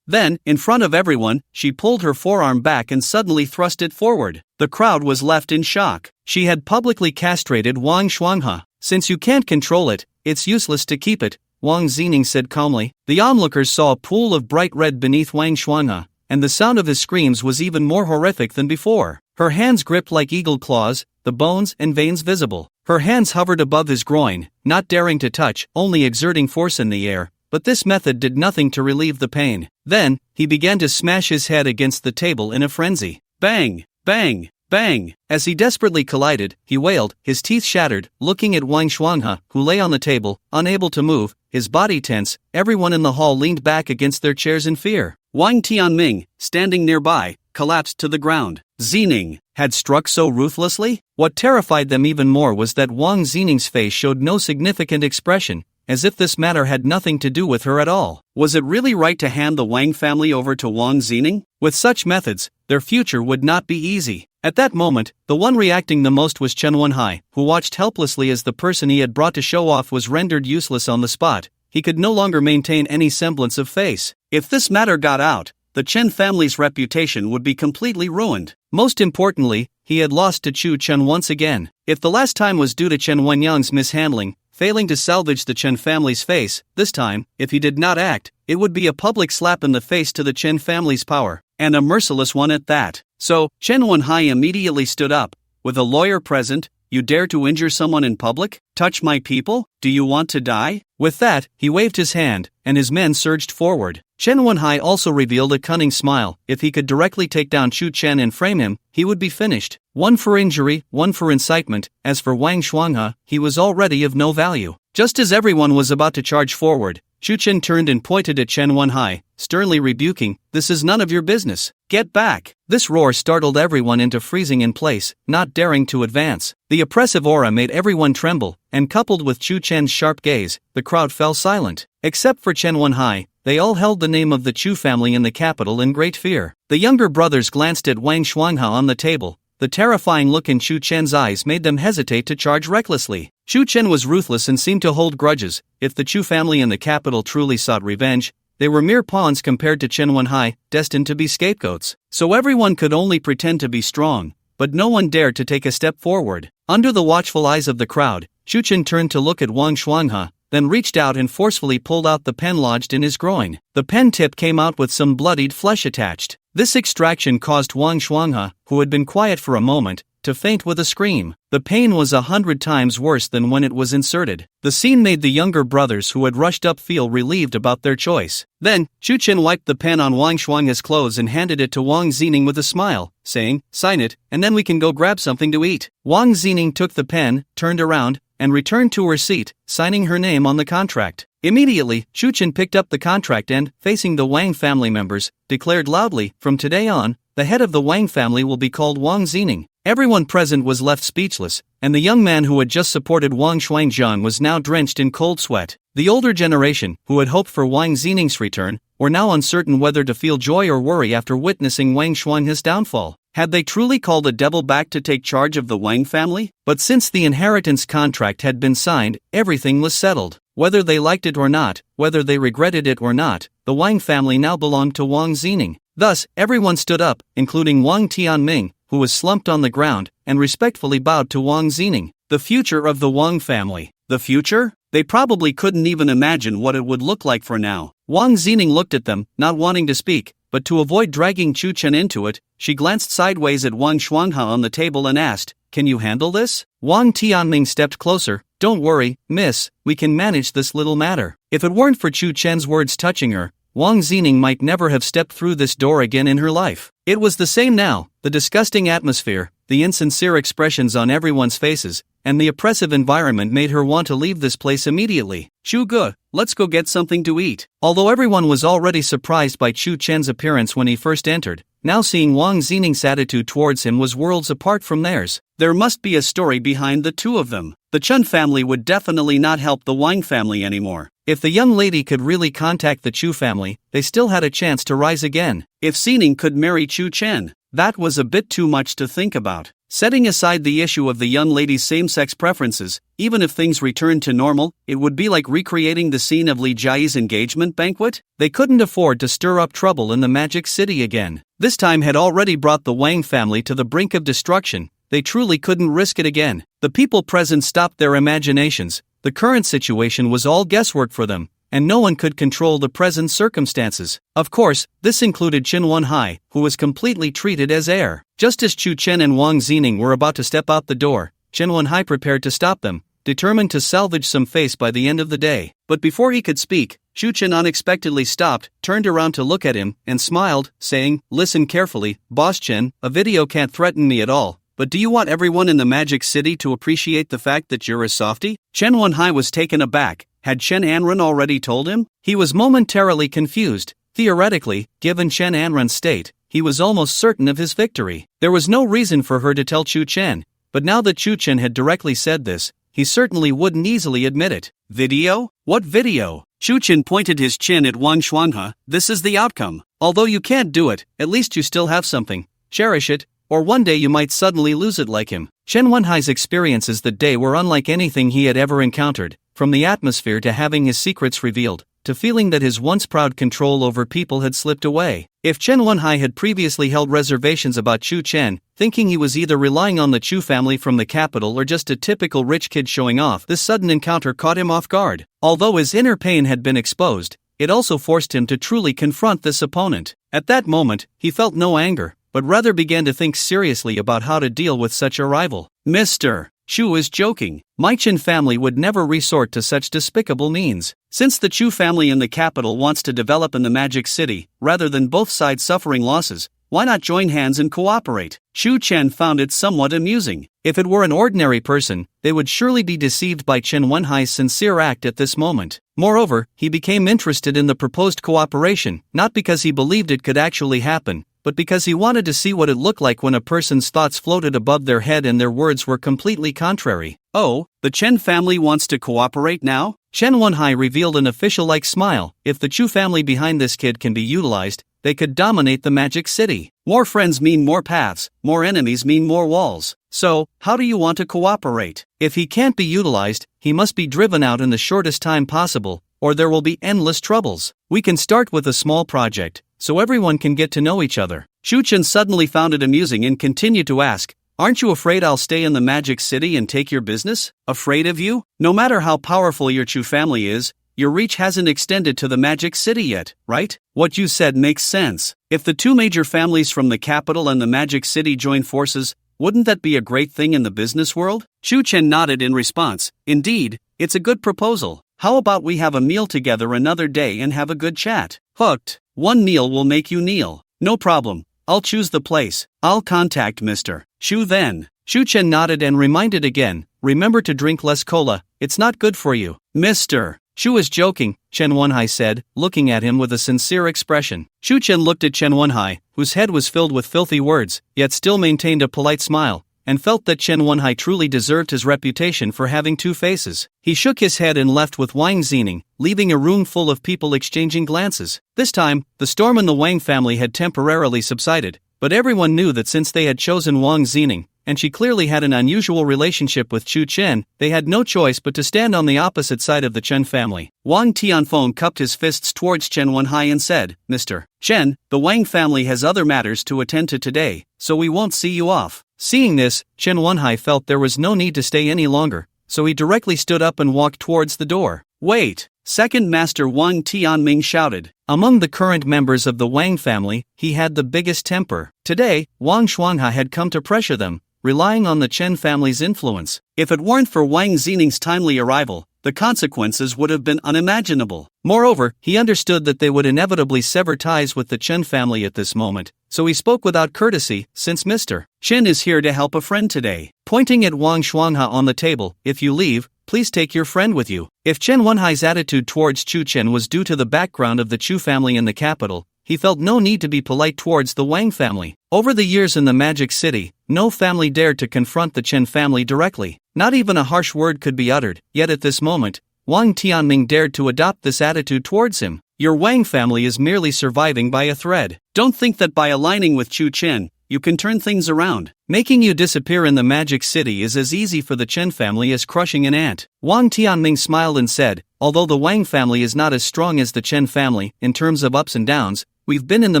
Then, in front of everyone, she pulled her forearm back and suddenly thrust it forward. The crowd was left in shock. She had publicly castrated Wang Shuanghe. Since you can't control it, it's useless to keep it, Wang Zining said calmly. The onlookers saw a pool of bright red beneath Wang Shuanghe, and the sound of his screams was even more horrific than before. Her hands gripped like eagle claws, the bones and veins visible. Her hands hovered above his groin, not daring to touch, only exerting force in the air, but this method did nothing to relieve the pain. Then, he began to smash his head against the table in a frenzy. Bang! Bang! Bang! As he desperately collided, he wailed, his teeth shattered, looking at Wang Shuanghe, who lay on the table, unable to move, his body tense. Everyone in the hall leaned back against their chairs in fear. Wang Tianming, standing nearby, collapsed to the ground. Zining had struck so ruthlessly? What terrified them even more was that Wang Zining's face showed no significant expression, as if this matter had nothing to do with her at all. Was it really right to hand the Wang family over to Wang Zining? With such methods, their future would not be easy. At that moment, the one reacting the most was Chen Wenhai, who watched helplessly as the person he had brought to show off was rendered useless on the spot. He could no longer maintain any semblance of face. If this matter got out, the Chen family's reputation would be completely ruined. Most importantly, he had lost to Chu Chen once again. If the last time was due to Chen Wenyang's mishandling, failing to salvage the Chen family's face, this time, if he did not act, it would be a public slap in the face to the Chen family's power, and a merciless one at that. So, Chen Wenhai immediately stood up. With a lawyer present, you dare to injure someone in public? Touch my people? Do you want to die? With that, he waved his hand, and his men surged forward. Chen Wenhai also revealed a cunning smile. If he could directly take down Chu Chen and frame him, he would be finished. One for injury, one for incitement. As for Wang Shuanghe, he was already of no value. Just as everyone was about to charge forward, Chu Chen turned and pointed at Chen Wenhai, sternly rebuking, "This is none of your business. Get back!" This roar startled everyone into freezing in place, not daring to advance. The oppressive aura made everyone tremble, and coupled with Chu Chen's sharp gaze, the crowd fell silent. Except for Chen Wenhai, they all held the name of the Chu family in the capital in great fear. The younger brothers glanced at Wang Shuanghe on the table. The terrifying look in Chu Chen's eyes made them hesitate to charge recklessly. Chu Chen was ruthless and seemed to hold grudges. If the Chu family in the capital truly sought revenge, they were mere pawns compared to Chen Wenhai, destined to be scapegoats. So everyone could only pretend to be strong, but no one dared to take a step forward. Under the watchful eyes of the crowd, Chu Chen turned to look at Wang Shuanghe, then reached out and forcefully pulled out the pen lodged in his groin. The pen tip came out with some bloodied flesh attached. This extraction caused Wang Shuanghe, who had been quiet for a moment, to faint with a scream. The pain was 100 times worse than when it was inserted. The scene made the younger brothers who had rushed up feel relieved about their choice. Then, Chu Chen wiped the pen on Wang Shuanghe's clothes and handed it to Wang Zining with a smile, saying, "Sign it, and then we can go grab something to eat." Wang Zining took the pen, turned around, and returned to her seat, signing her name on the contract. Immediately, Chu Chen picked up the contract and, facing the Wang family members, declared loudly, "From today on, the head of the Wang family will be called Wang Zining." Everyone present was left speechless, and the young man who had just supported Wang Shuangjiang was now drenched in cold sweat. The older generation, who had hoped for Wang Zining's return, were now uncertain whether to feel joy or worry after witnessing Wang Shuanghe's downfall. Had they truly called a devil back to take charge of the Wang family? But since the inheritance contract had been signed, everything was settled. Whether they liked it or not, whether they regretted it or not, the Wang family now belonged to Wang Zining. Thus, everyone stood up, including Wang Tianming, who was slumped on the ground, and respectfully bowed to Wang Zining. The future of the Wang family. The future? They probably couldn't even imagine what it would look like for now. Wang Zining looked at them, not wanting to speak, but to avoid dragging Chu Chen into it, she glanced sideways at Wang Shuanghe on the table and asked, "Can you handle this?" Wang Tianming stepped closer. "Don't worry, miss, we can manage this little matter." If it weren't for Chu Chen's words touching her, Wang Zining might never have stepped through this door again in her life. It was the same now, the disgusting atmosphere, the insincere expressions on everyone's faces, and the oppressive environment made her want to leave this place immediately. "Chu Ge, let's go get something to eat." Although everyone was already surprised by Chu Chen's appearance when he first entered, now seeing Wang Zining's attitude towards him was worlds apart from theirs. There must be a story behind the two of them. The Chen family would definitely not help the Wang family anymore. If the young lady could really contact the Chu family, they still had a chance to rise again. If Zining could marry Chu Chen, that was a bit too much to think about. Setting aside the issue of the young lady's same-sex preferences, even if things returned to normal, it would be like recreating the scene of Li Jiayi's engagement banquet. They couldn't afford to stir up trouble in the Magic City again. This time had already brought the Wang family to the brink of destruction. They truly couldn't risk it again. The people present stopped their imaginations. The current situation was all guesswork for them, and no one could control the present circumstances. Of course, this included Chen Wenhai, who was completely treated as heir. Just as Chu Chen and Wang Zining were about to step out the door, Chen Wenhai prepared to stop them, determined to salvage some face by the end of the day. But before he could speak, Chu Chen unexpectedly stopped, turned around to look at him, and smiled, saying, "Listen carefully, Boss Chen, a video can't threaten me at all. But do you want everyone in the Magic City to appreciate the fact that you're a softie?" Chen Wenhai was taken aback. Had Chen Anren already told him? He was momentarily confused. Theoretically, given Chen Anren's state, he was almost certain of his victory. There was no reason for her to tell Chu Chen, but now that Chu Chen had directly said this, he certainly wouldn't easily admit it. Video? What video? Chu Chen pointed his chin at Wang Shuanghe. This is the outcome. Although you can't do it, at least you still have something. Cherish it, or one day you might suddenly lose it like him. Chen Wenhai's experiences that day were unlike anything he had ever encountered, from the atmosphere to having his secrets revealed, to feeling that his once proud control over people had slipped away. If Chen Wenhai had previously held reservations about Chu Chen, thinking he was either relying on the Chu family from the capital or just a typical rich kid showing off, this sudden encounter caught him off guard. Although his inner pain had been exposed, it also forced him to truly confront this opponent. At that moment, he felt no anger, but rather began to think seriously about how to deal with such a rival. Mr. Chu is joking. My Chen family would never resort to such despicable means. Since the Chu family in the capital wants to develop in the Magic City, rather than both sides suffering losses, why not join hands and cooperate? Chu Chen found it somewhat amusing. If it were an ordinary person, they would surely be deceived by Chen Wenhai's sincere act at this moment. Moreover, he became interested in the proposed cooperation, not because he believed it could actually happen, but because he wanted to see what it looked like when a person's thoughts floated above their head and their words were completely contrary. Oh, the Chen family wants to cooperate now? Chen Wenhai revealed an official-like smile. If the Chu family behind this kid can be utilized, they could dominate the Magic City. More friends mean more paths, more enemies mean more walls. So, how do you want to cooperate? If he can't be utilized, he must be driven out in the shortest time possible, or there will be endless troubles. We can start with a small project, so everyone can get to know each other. Chu Chen suddenly found it amusing and continued to ask, "Aren't you afraid I'll stay in the Magic City and take your business? Afraid of you? No matter how powerful your Chu family is, your reach hasn't extended to the Magic City yet, right? What you said makes sense. If the two major families from the capital and the Magic City join forces, wouldn't that be a great thing in the business world?" Chu Chen nodded in response. "Indeed, it's a good proposal. How about we have a meal together another day and have a good chat?" "Hooked. One meal will make you kneel." "No problem. I'll choose the place. I'll contact Mr. Chu then." Chu Chen nodded and reminded again, "Remember to drink less cola, it's not good for you." "Mr. Chu is joking," Chen Wenhai said, looking at him with a sincere expression. Chu Chen looked at Chen Wenhai, whose head was filled with filthy words, yet still maintained a polite smile, and felt that Chen Wenhai truly deserved his reputation for having two faces. He shook his head and left with Wang Zining, leaving a room full of people exchanging glances. This time, the storm in the Wang family had temporarily subsided, but everyone knew that since they had chosen Wang Zining, and she clearly had an unusual relationship with Chu Chen, they had no choice but to stand on the opposite side of the Chen family. Wang Tianfeng cupped his fists towards Chen Wenhai and said, "Mr. Chen, the Wang family has other matters to attend to today, so we won't see you off." Seeing this, Chen Wenhai felt there was no need to stay any longer, so he directly stood up and walked towards the door. "Wait!" Second Master Wang Tianming shouted. Among the current members of the Wang family, he had the biggest temper. Today, Wang Shuanghe had come to pressure them, relying on the Chen family's influence. If it weren't for Wang Zining's timely arrival, the consequences would have been unimaginable. Moreover, he understood that they would inevitably sever ties with the Chen family at this moment, so he spoke without courtesy, "Since Mr. Chen is here to help a friend today." Pointing at Wang Shuanghe on the table, "If you leave, please take your friend with you." If Chen Wenhai's attitude towards Chu Chen was due to the background of the Chu family in the capital, he felt no need to be polite towards the Wang family. Over the years in the Magic City, no family dared to confront the Chen family directly. Not even a harsh word could be uttered, yet at this moment, Wang Tianming dared to adopt this attitude towards him. Your Wang family is merely surviving by a thread. Don't think that by aligning with Chu Chen, you can turn things around. Making you disappear in the Magic City is as easy for the Chen family as crushing an ant. Wang Tianming smiled and said, although the Wang family is not as strong as the Chen family in terms of ups and downs, we've been in the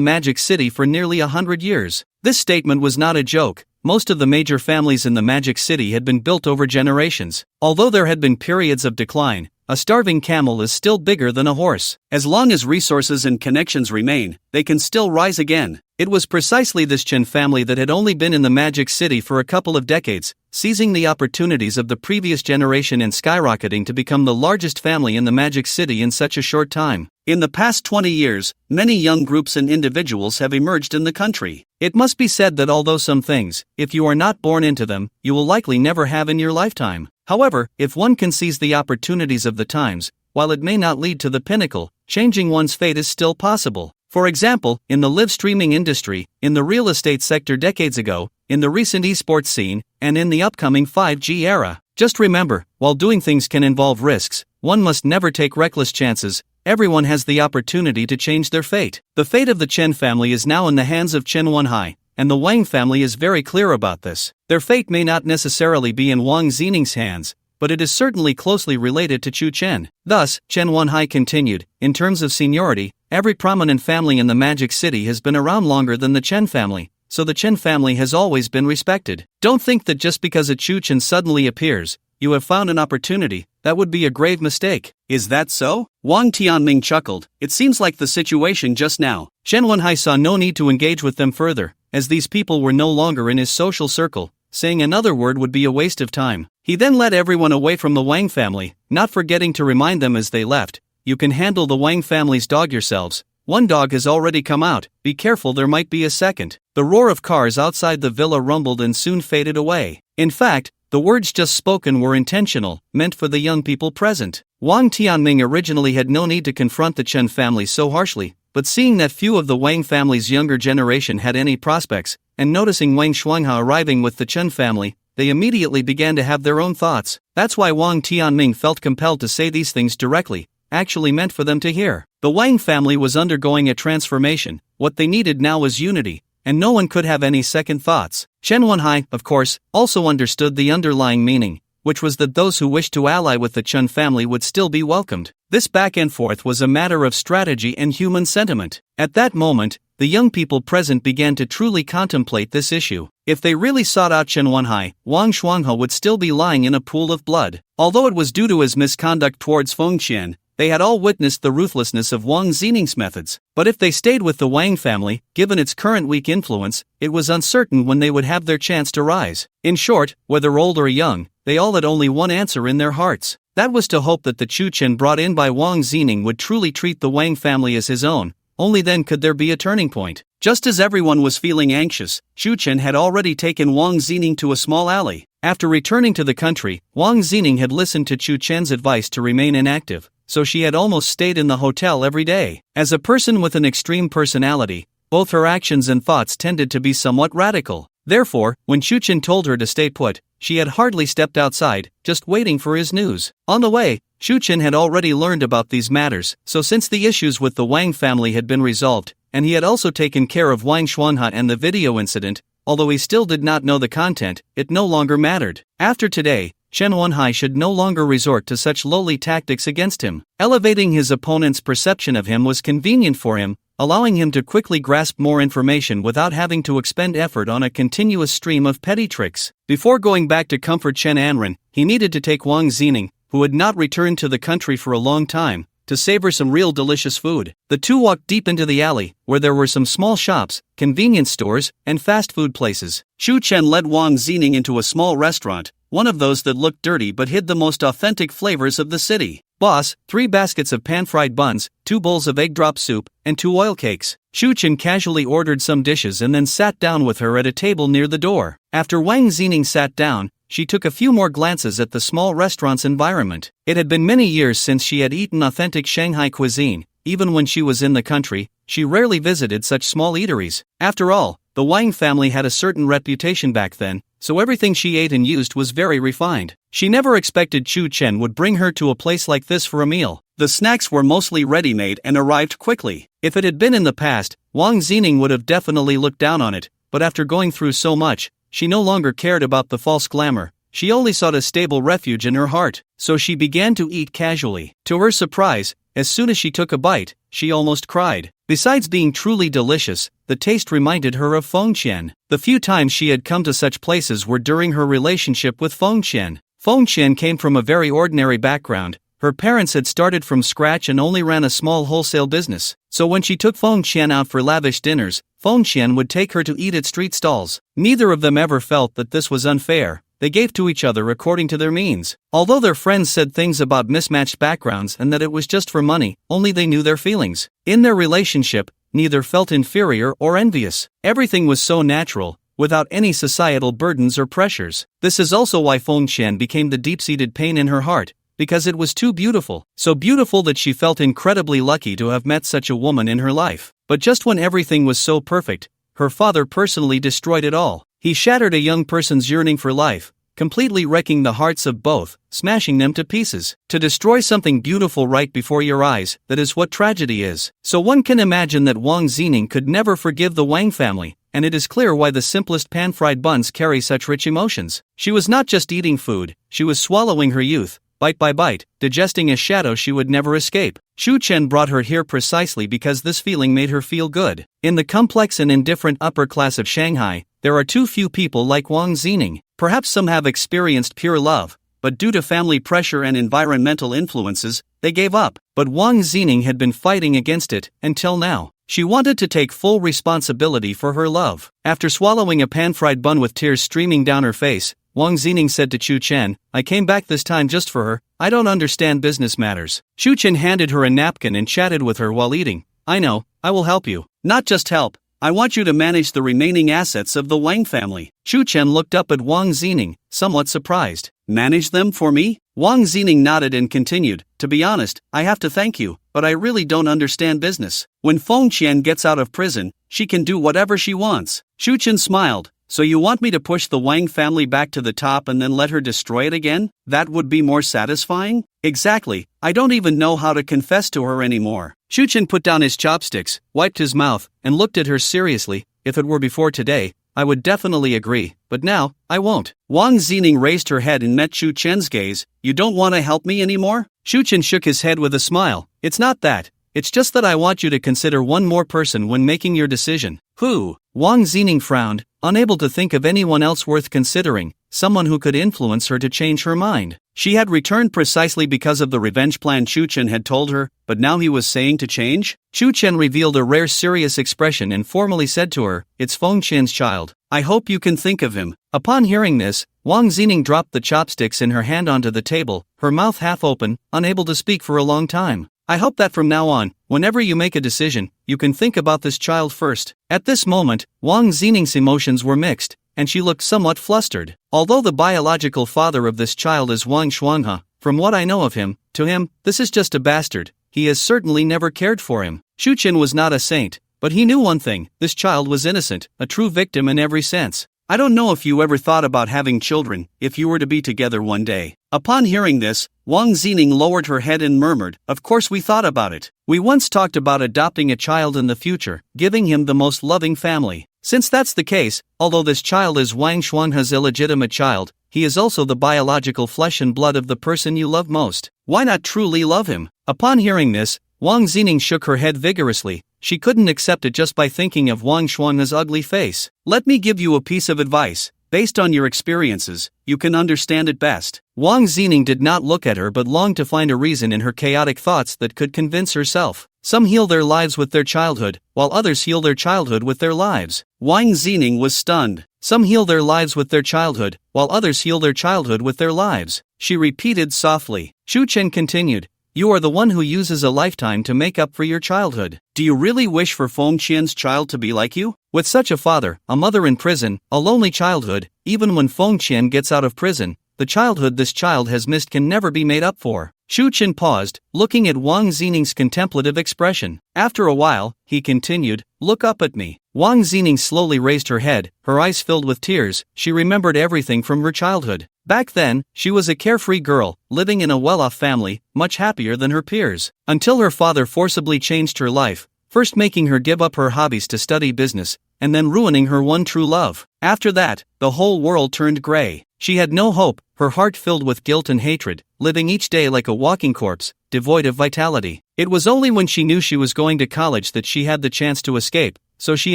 Magic City for nearly 100 years. This statement was not a joke. Most of the major families in the Magic City had been built over generations. Although there had been periods of decline, a starving camel is still bigger than a horse. As long as resources and connections remain, they can still rise again. It was precisely this Chen family that had only been in the Magic City for a couple of decades, seizing the opportunities of the previous generation and skyrocketing to become the largest family in the Magic City in such a short time. In the past 20 years, many young groups and individuals have emerged in the country. It must be said that although some things, if you are not born into them, you will likely never have in your lifetime. However, if one can seize the opportunities of the times, while it may not lead to the pinnacle, changing one's fate is still possible. For example, in the live streaming industry, in the real estate sector decades ago, in the recent esports scene, and in the upcoming 5G era. Just remember, while doing things can involve risks, one must never take reckless chances. Everyone has the opportunity to change their fate. The fate of the Chen family is now in the hands of Chen Wenhai, and the Wang family is very clear about this. Their fate may not necessarily be in Wang Xining's hands, but it is certainly closely related to Chu Chen. Thus, Chen Wenhai continued, in terms of seniority, every prominent family in the Magic City has been around longer than the Chen family, so the Chen family has always been respected. Don't think that just because a Chu Chen suddenly appears, you have found an opportunity. That would be a grave mistake. Is that so? Wang Tianming chuckled. It seems like the situation just now. Chen Wenhai saw no need to engage with them further, as these people were no longer in his social circle. Saying another word would be a waste of time. He then led everyone away from the Wang family, not forgetting to remind them as they left, you can handle the Wang family's dog yourselves. One dog has already come out, be careful, there might be a second. The roar of cars outside the villa rumbled and soon faded away. In fact, the words just spoken were intentional, meant for the young people present. Wang Tianming originally had no need to confront the Chen family so harshly, but seeing that few of the Wang family's younger generation had any prospects, and noticing Wang Shuangha arriving with the Chen family, they immediately began to have their own thoughts. That's why Wang Tianming felt compelled to say these things directly, actually meant for them to hear. The Wang family was undergoing a transformation. What they needed now was unity, and no one could have any second thoughts. Chen Wenhai, of course, also understood the underlying meaning, which was that those who wished to ally with the Chen family would still be welcomed. This back and forth was a matter of strategy and human sentiment. At that moment, the young people present began to truly contemplate this issue. If they really sought out Chen Wenhai, Wang Shuanghe would still be lying in a pool of blood. Although it was due to his misconduct towards Fong Qian, they had all witnessed the ruthlessness of Wang Xining's methods. But if they stayed with the Wang family, given its current weak influence, it was uncertain when they would have their chance to rise. In short, whether old or young, they all had only one answer in their hearts. That was to hope that the Chu Chen brought in by Wang Xining would truly treat the Wang family as his own. Only then could there be a turning point. Just as everyone was feeling anxious, Chu Chen had already taken Wang Xining to a small alley. After returning to the country, Wang Xining had listened to Chu Chen's advice to remain inactive, so she had almost stayed in the hotel every day. As a person with an extreme personality, both her actions and thoughts tended to be somewhat radical. Therefore, when Chu Chen told her to stay put, she had hardly stepped outside, just waiting for his news. On the way, Chu Chen had already learned about these matters, so since the issues with the Wang family had been resolved, and he had also taken care of Wang Xuanha and the video incident, although he still did not know the content, it no longer mattered. After today, Chen Wenhai should no longer resort to such lowly tactics against him. Elevating his opponent's perception of him was convenient for him, allowing him to quickly grasp more information without having to expend effort on a continuous stream of petty tricks. Before going back to comfort Chen Anren, he needed to take Wang Xining, who had not returned to the country for a long time, to savor some real delicious food. The two walked deep into the alley, where there were some small shops, convenience stores, and fast food places. Chu Chen led Wang Xining into a small restaurant, one of those that looked dirty but hid the most authentic flavors of the city. Boss, 3 baskets of pan-fried buns, 2 bowls of egg drop soup, and 2 oil cakes. Chu Chen casually ordered some dishes and then sat down with her at a table near the door. After Wang Xining sat down, she took a few more glances at the small restaurant's environment. It had been many years since she had eaten authentic Shanghai cuisine. Even when she was in the country, she rarely visited such small eateries. After all, the Wang family had a certain reputation back then, so everything she ate and used was very refined. She never expected Chu Chen would bring her to a place like this for a meal. The snacks were mostly ready-made and arrived quickly. If it had been in the past, Wang Xining would have definitely looked down on it, but after going through so much, she no longer cared about the false glamour. She only sought a stable refuge in her heart, so she began to eat casually. To her surprise, as soon as she took a bite, she almost cried. Besides being truly delicious, the taste reminded her of Fong Chen. The few times she had come to such places were during her relationship with Fong Chen. Fong Chen came from a very ordinary background. Her parents had started from scratch and only ran a small wholesale business. So when she took Fong Chen out for lavish dinners, Fong Chen would take her to eat at street stalls. Neither of them ever felt that this was unfair. They gave to each other according to their means. Although their friends said things about mismatched backgrounds and that it was just for money, only they knew their feelings. In their relationship, neither felt inferior or envious. Everything was so natural, without any societal burdens or pressures. This is also why Fong Chen became the deep-seated pain in her heart, because it was too beautiful. So beautiful that she felt incredibly lucky to have met such a woman in her life. But just when everything was so perfect, her father personally destroyed it all. He shattered a young person's yearning for life, completely wrecking the hearts of both, smashing them to pieces. To destroy something beautiful right before your eyes, that is what tragedy is. So one can imagine that Wang Zining could never forgive the Wang family, and it is clear why the simplest pan-fried buns carry such rich emotions. She was not just eating food, she was swallowing her youth, bite by bite, digesting a shadow she would never escape. Shu Chen brought her here precisely because this feeling made her feel good. In the complex and indifferent upper class of Shanghai, there are too few people like Wang Zining. Perhaps some have experienced pure love, but due to family pressure and environmental influences, they gave up. But Wang Zining had been fighting against it, until now. She wanted to take full responsibility for her love. After swallowing a pan-fried bun with tears streaming down her face, Wang Zining said to Shu Chen, "I came back this time just for her. I don't understand business matters." Shu Chen handed her a napkin and chatted with her while eating. "I know, I will help you. Not just help, I want you to manage the remaining assets of the Wang family." Shu Chen looked up at Wang Zining, somewhat surprised. "Manage them for me?" Wang Zining nodded and continued, "To be honest, I have to thank you, but I really don't understand business. When Fong Chen gets out of prison, she can do whatever she wants." Shu Chen smiled. "So you want me to push the Wang family back to the top and then let her destroy it again? That would be more satisfying?" "Exactly, I don't even know how to confess to her anymore." Shu Chen put down his chopsticks, wiped his mouth, and looked at her seriously. "If it were before today, I would definitely agree, but now, I won't." Wang Zining raised her head and met Shu Chen's gaze. "You don't want to help me anymore?" Shu Chen shook his head with a smile. "It's not that. It's just that I want you to consider one more person when making your decision." "Who?" Wang Zining frowned, unable to think of anyone else worth considering, someone who could influence her to change her mind. She had returned precisely because of the revenge plan Shu Chen had told her, but now he was saying to change? Shu Chen revealed a rare serious expression and formally said to her, "It's Fong Chen's child. I hope you can think of him." Upon hearing this, Wang Zining dropped the chopsticks in her hand onto the table, her mouth half open, unable to speak for a long time. "I hope that from now on, whenever you make a decision, you can think about this child first." At this moment, Wang Zining's emotions were mixed, and she looked somewhat flustered. Although the biological father of this child is Wang Shuanghe, from what I know of him, to him, this is just a bastard. He has certainly never cared for him. Shu Chen was not a saint, but he knew one thing: this child was innocent, a true victim in every sense. "I don't know if you ever thought about having children, if you were to be together one day." Upon hearing this, Wang Zining lowered her head and murmured, "Of course we thought about it. We once talked about adopting a child in the future, giving him the most loving family. Since that's the case, although this child is Wang Shuanghe's illegitimate child, he is also the biological flesh and blood of the person you love most. Why not truly love him?" Upon hearing this, Wang Zining shook her head vigorously. She couldn't accept it just by thinking of Wang Shuanghe's ugly face. "Let me give you a piece of advice. Based on your experiences, you can understand it best." Wang Zining did not look at her but longed to find a reason in her chaotic thoughts that could convince herself. Some heal their lives with their childhood, while others heal their childhood with their lives. Wang Zining was stunned. Some heal their lives with their childhood, while others heal their childhood with their lives. She repeated softly. Shu Chen continued, "You are the one who uses a lifetime to make up for your childhood. Do you really wish for Fong Qian's child to be like you? With such a father, a mother in prison, a lonely childhood, even when Fong Qian gets out of prison, the childhood this child has missed can never be made up for." Shu Chen paused, looking at Wang Zining's contemplative expression. After a while, he continued, "Look up at me." Wang Zining slowly raised her head, her eyes filled with tears. She remembered everything from her childhood. Back then, she was a carefree girl, living in a well-off family, much happier than her peers. Until her father forcibly changed her life, first making her give up her hobbies to study business, and then ruining her one true love. After that, the whole world turned gray. She had no hope, her heart filled with guilt and hatred, living each day like a walking corpse, devoid of vitality. It was only when she knew she was going to college that she had the chance to escape, so she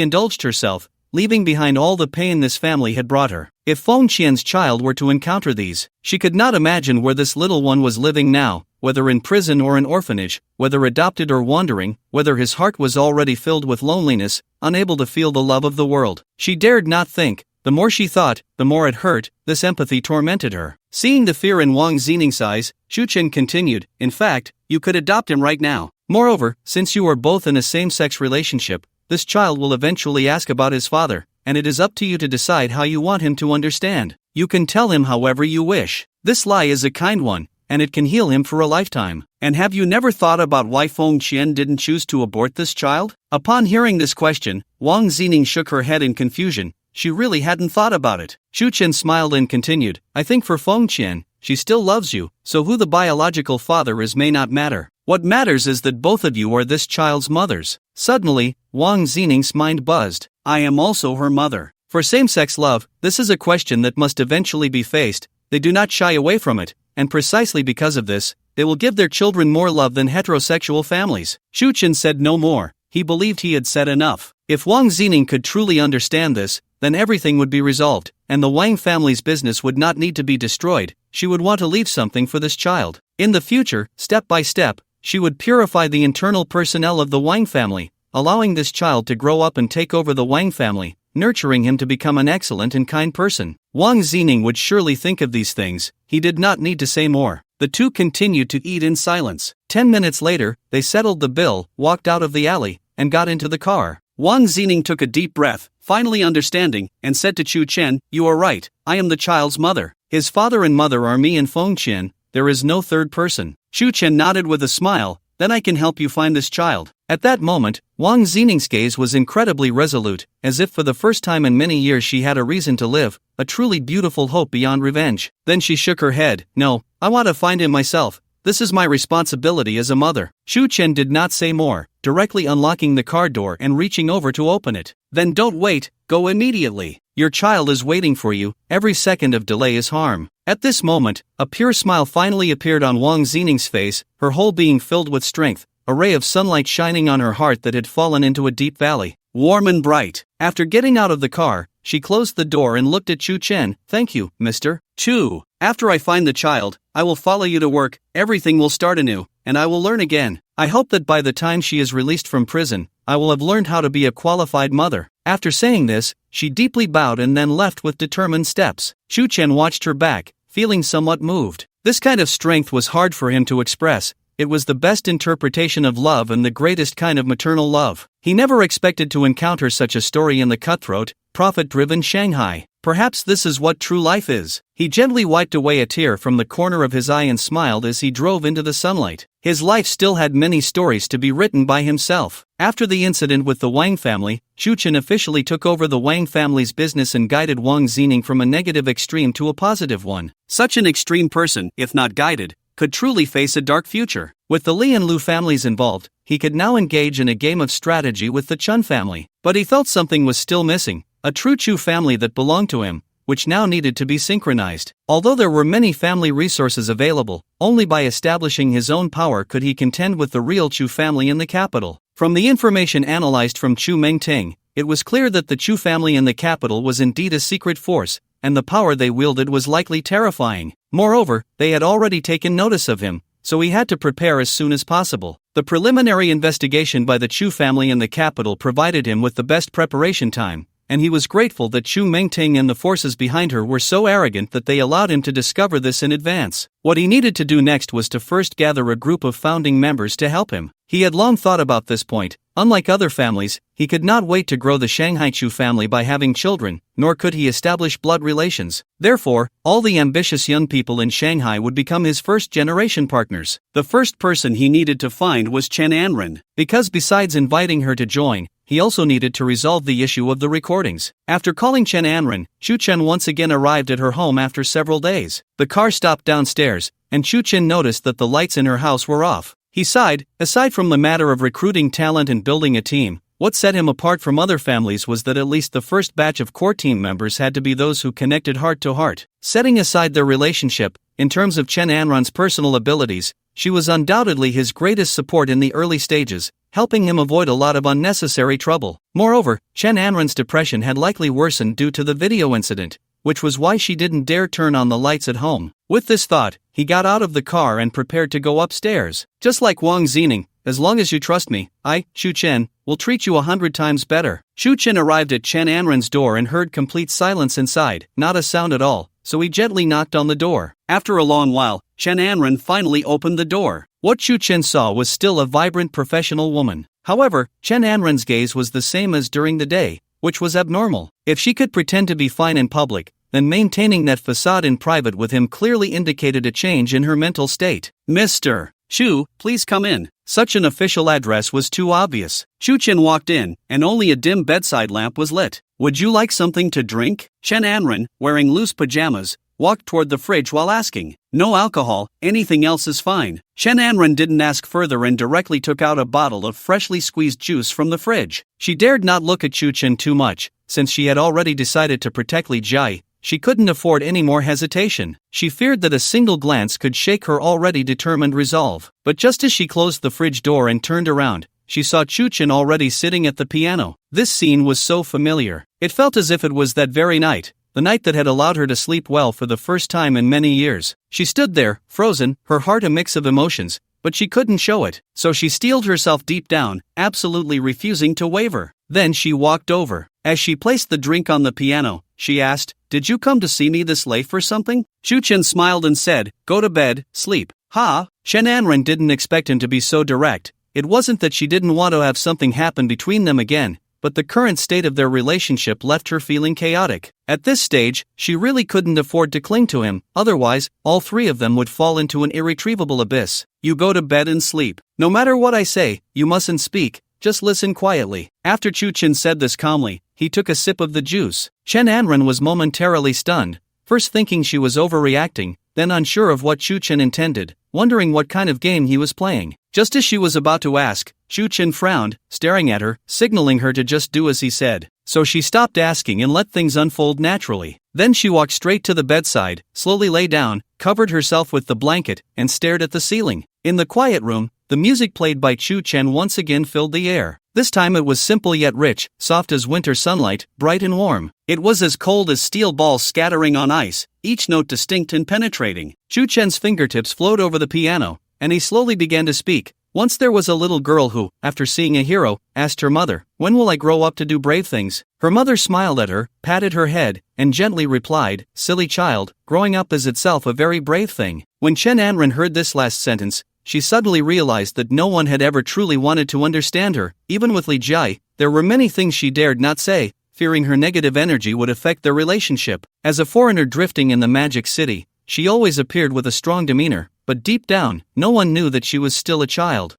indulged herself, leaving behind all the pain this family had brought her. If Fong Qian's child were to encounter these, she could not imagine where this little one was living now, whether in prison or an orphanage, whether adopted or wandering, whether his heart was already filled with loneliness, unable to feel the love of the world. She dared not think. The more she thought, the more it hurt. This empathy tormented her. Seeing the fear in Wang Xining's eyes, Chen continued, "In fact, you could adopt him right now. Moreover, since you are both in a same-sex relationship, this child will eventually ask about his father, and it is up to you to decide how you want him to understand. You can tell him however you wish. This lie is a kind one, and it can heal him for a lifetime." And have you never thought about why Fong Qian didn't choose to abort this child? Upon hearing this question, Wang Xining shook her head in confusion. She really hadn't thought about it. Chen smiled and continued, "I think for Fong Qian, she still loves you, so who the biological father is may not matter. What matters is that both of you are this child's mothers." Suddenly, Wang Xining's mind buzzed. "I am also her mother." For same-sex love, this is a question that must eventually be faced. They do not shy away from it, and precisely because of this, they will give their children more love than heterosexual families. Chen said no more. He believed he had said enough. If Wang Xining could truly understand this, then everything would be resolved, and the Wang family's business would not need to be destroyed. She would want to leave something for this child. In the future, step by step, she would purify the internal personnel of the Wang family, allowing this child to grow up and take over the Wang family, nurturing him to become an excellent and kind person. Wang Xining would surely think of these things. He did not need to say more. The two continued to eat in silence. 10 minutes later, they settled the bill, walked out of the alley, and got into the car. Wang Xining took a deep breath, finally understanding, and said to Chen, "You are right, I am the child's mother. His father and mother are me and Fong Qian, there is no third person." Chen nodded with a smile, "Then I can help you find this child." At that moment, Wang Xining's gaze was incredibly resolute, as if for the first time in many years she had a reason to live, a truly beautiful hope beyond revenge. Then she shook her head, "No, I want to find him myself. This is my responsibility as a mother." Chen did not say more, directly unlocking the car door and reaching over to open it. "Then don't wait, go immediately. Your child is waiting for you, every second of delay is harm." At this moment, a pure smile finally appeared on Wang Xining's face, her whole being filled with strength, a ray of sunlight shining on her heart that had fallen into a deep valley, warm and bright. After getting out of the car, she closed the door and looked at Chen. "Thank you, Mr. Chu. After I find the child, I will follow you to work, everything will start anew, and I will learn again. I hope that by the time she is released from prison, I will have learned how to be a qualified mother." After saying this, she deeply bowed and then left with determined steps. Chen watched her back, feeling somewhat moved. This kind of strength was hard for him to express. It was the best interpretation of love and the greatest kind of maternal love. He never expected to encounter such a story in the cutthroat, profit-driven Shanghai. Perhaps this is what true life is. He gently wiped away a tear from the corner of his eye and smiled as he drove into the sunlight. His life still had many stories to be written by himself. After the incident with the Wang family, Chen officially took over the Wang family's business and guided Wang Xining from a negative extreme to a positive one. Such an extreme person, if not guided, could truly face a dark future. With the Li and Lu families involved, he could now engage in a game of strategy with the Chen family. But he felt something was still missing, a true Chu family that belonged to him, which now needed to be synchronized. Although there were many family resources available, only by establishing his own power could he contend with the real Chu family in the capital. From the information analyzed from Chu Mengting, it was clear that the Chu family in the capital was indeed a secret force, and the power they wielded was likely terrifying. Moreover, they had already taken notice of him, so he had to prepare as soon as possible. The preliminary investigation by the Chu family in the capital provided him with the best preparation time, and he was grateful that Chu Mengting and the forces behind her were so arrogant that they allowed him to discover this in advance. What he needed to do next was to first gather a group of founding members to help him. He had long thought about this point. Unlike other families, he could not wait to grow the Shanghai Chu family by having children, nor could he establish blood relations. Therefore, all the ambitious young people in Shanghai would become his first-generation partners. The first person he needed to find was Chen Anren, because besides inviting her to join, he also needed to resolve the issue of the recordings. After calling Chen Anren, Chen once again arrived at her home after several days. The car stopped downstairs, and Chen noticed that the lights in her house were off. He sighed. Aside from the matter of recruiting talent and building a team, What set him apart from other families was that at least the first batch of core team members had to be those who connected heart to heart. Setting aside their relationship, in terms of Chen Anran's personal abilities, she was undoubtedly his greatest support in the early stages, helping him avoid a lot of unnecessary trouble. Moreover, Chen Anran's depression had likely worsened due to the video incident, which was why she didn't dare turn on the lights at home. With this thought, he got out of the car and prepared to go upstairs. Just like Wang Zining, as long as you trust me, I, Shu Chen, will treat you 100 times better. Shu Chen arrived at Chen Anran's door and heard complete silence inside, not a sound at all, so he gently knocked on the door. After a long while, Chen Anran finally opened the door. What Shu Chen saw was still a vibrant professional woman. However, Chen Anran's gaze was the same as during the day, which was abnormal. If she could pretend to be fine in public, then maintaining that facade in private with him clearly indicated a change in her mental state. Mr. Shu, please come in. Such an official address was too obvious. Shu Chen walked in, and only a dim bedside lamp was lit. Would you like something to drink? Chen Anran, wearing loose pajamas, walked toward the fridge while asking. No alcohol, anything else is fine. Chen Anran didn't ask further and directly took out a bottle of freshly squeezed juice from the fridge. She dared not look at Shu Chen too much, since she had already decided to protect Li Jai. She couldn't afford any more hesitation. She feared that a single glance could shake her already determined resolve. But just as she closed the fridge door and turned around, she saw Shu Chen already sitting at the piano. This scene was so familiar. It felt as if it was that very night, the night that had allowed her to sleep well for the first time in many years. She stood there, frozen, her heart a mix of emotions, but she couldn't show it, so she steeled herself deep down, absolutely refusing to waver. Then she walked over. As she placed the drink on the piano, she asked, "Did you come to see me this late for something?" Shu Chen smiled and said, "Go to bed, sleep." Ha! Chen Anran didn't expect him to be so direct. It wasn't that she didn't want to have something happen between them again, but the current state of their relationship left her feeling chaotic. At this stage, she really couldn't afford to cling to him, otherwise, all three of them would fall into an irretrievable abyss. You go to bed and sleep. No matter what I say, you mustn't speak, just listen quietly. After Shu Chen said this calmly, he took a sip of the juice. Chen Anran was momentarily stunned, first thinking she was overreacting, then unsure of what Shu Chen intended, wondering what kind of game he was playing. Just as she was about to ask, Shu Chen frowned, staring at her, signaling her to just do as he said. So she stopped asking and let things unfold naturally. Then she walked straight to the bedside, slowly lay down, covered herself with the blanket, and stared at the ceiling. In the quiet room, the music played by Shu Chen once again filled the air. This time it was simple yet rich, soft as winter sunlight, bright and warm. It was as cold as steel balls scattering on ice, each note distinct and penetrating. Shu Chen's fingertips flowed over the piano, and he slowly began to speak. Once there was a little girl who, after seeing a hero, asked her mother, "When will I grow up to do brave things?" Her mother smiled at her, patted her head, and gently replied, "Silly child, growing up is itself a very brave thing." When Chen Anran heard this last sentence, she suddenly realized that no one had ever truly wanted to understand her. Even with Li Jai, there were many things she dared not say, fearing her negative energy would affect their relationship. As a foreigner drifting in the Magic City, she always appeared with a strong demeanor, but deep down, no one knew that she was still a child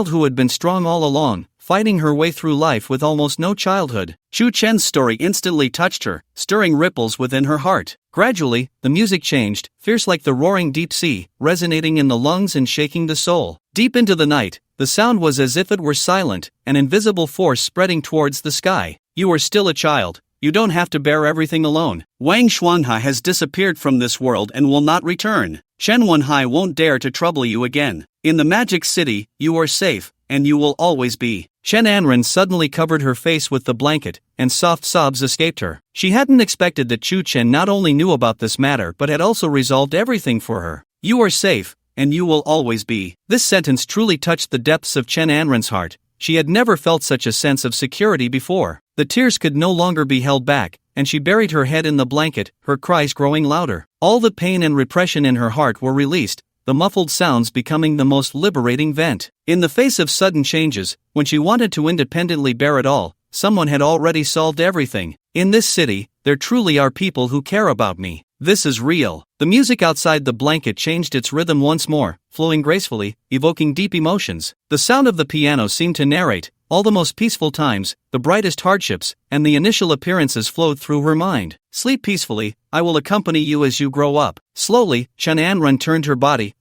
who had been strong all along, fighting her way through life with almost no childhood. Shu Chen's story instantly touched her, stirring ripples within her heart. Gradually, the music changed, fierce like the roaring deep sea, resonating in the lungs and shaking the soul. Deep into the night, the sound was as if it were silent, an invisible force spreading towards the sky. You are still a child. You don't have to bear everything alone. Wang Xuanhai has disappeared from this world and will not return. Shen Wenhai won't dare to trouble you again. In the Magic City, you are safe, and you will always be. Chen Anran suddenly covered her face with the blanket, and soft sobs escaped her. She hadn't expected that Shu Chen not only knew about this matter but had also resolved everything for her. You are safe, and you will always be. This sentence truly touched the depths of Chen Anran's heart. She had never felt such a sense of security before. The tears could no longer be held back, and she buried her head in the blanket, her cries growing louder. All the pain and repression in her heart were released, the muffled sounds becoming the most liberating vent. In the face of sudden changes, when she wanted to independently bear it all, someone had already solved everything. In this city, there truly are people who care about me. This is real. The music outside the blanket changed its rhythm once more, flowing gracefully, evoking deep emotions. The sound of the piano seemed to narrate all the most peaceful times, the brightest hardships, and the initial appearances flowed through her mind. Sleep peacefully, I will accompany you as you grow up. Slowly, Chen Anran turned her body,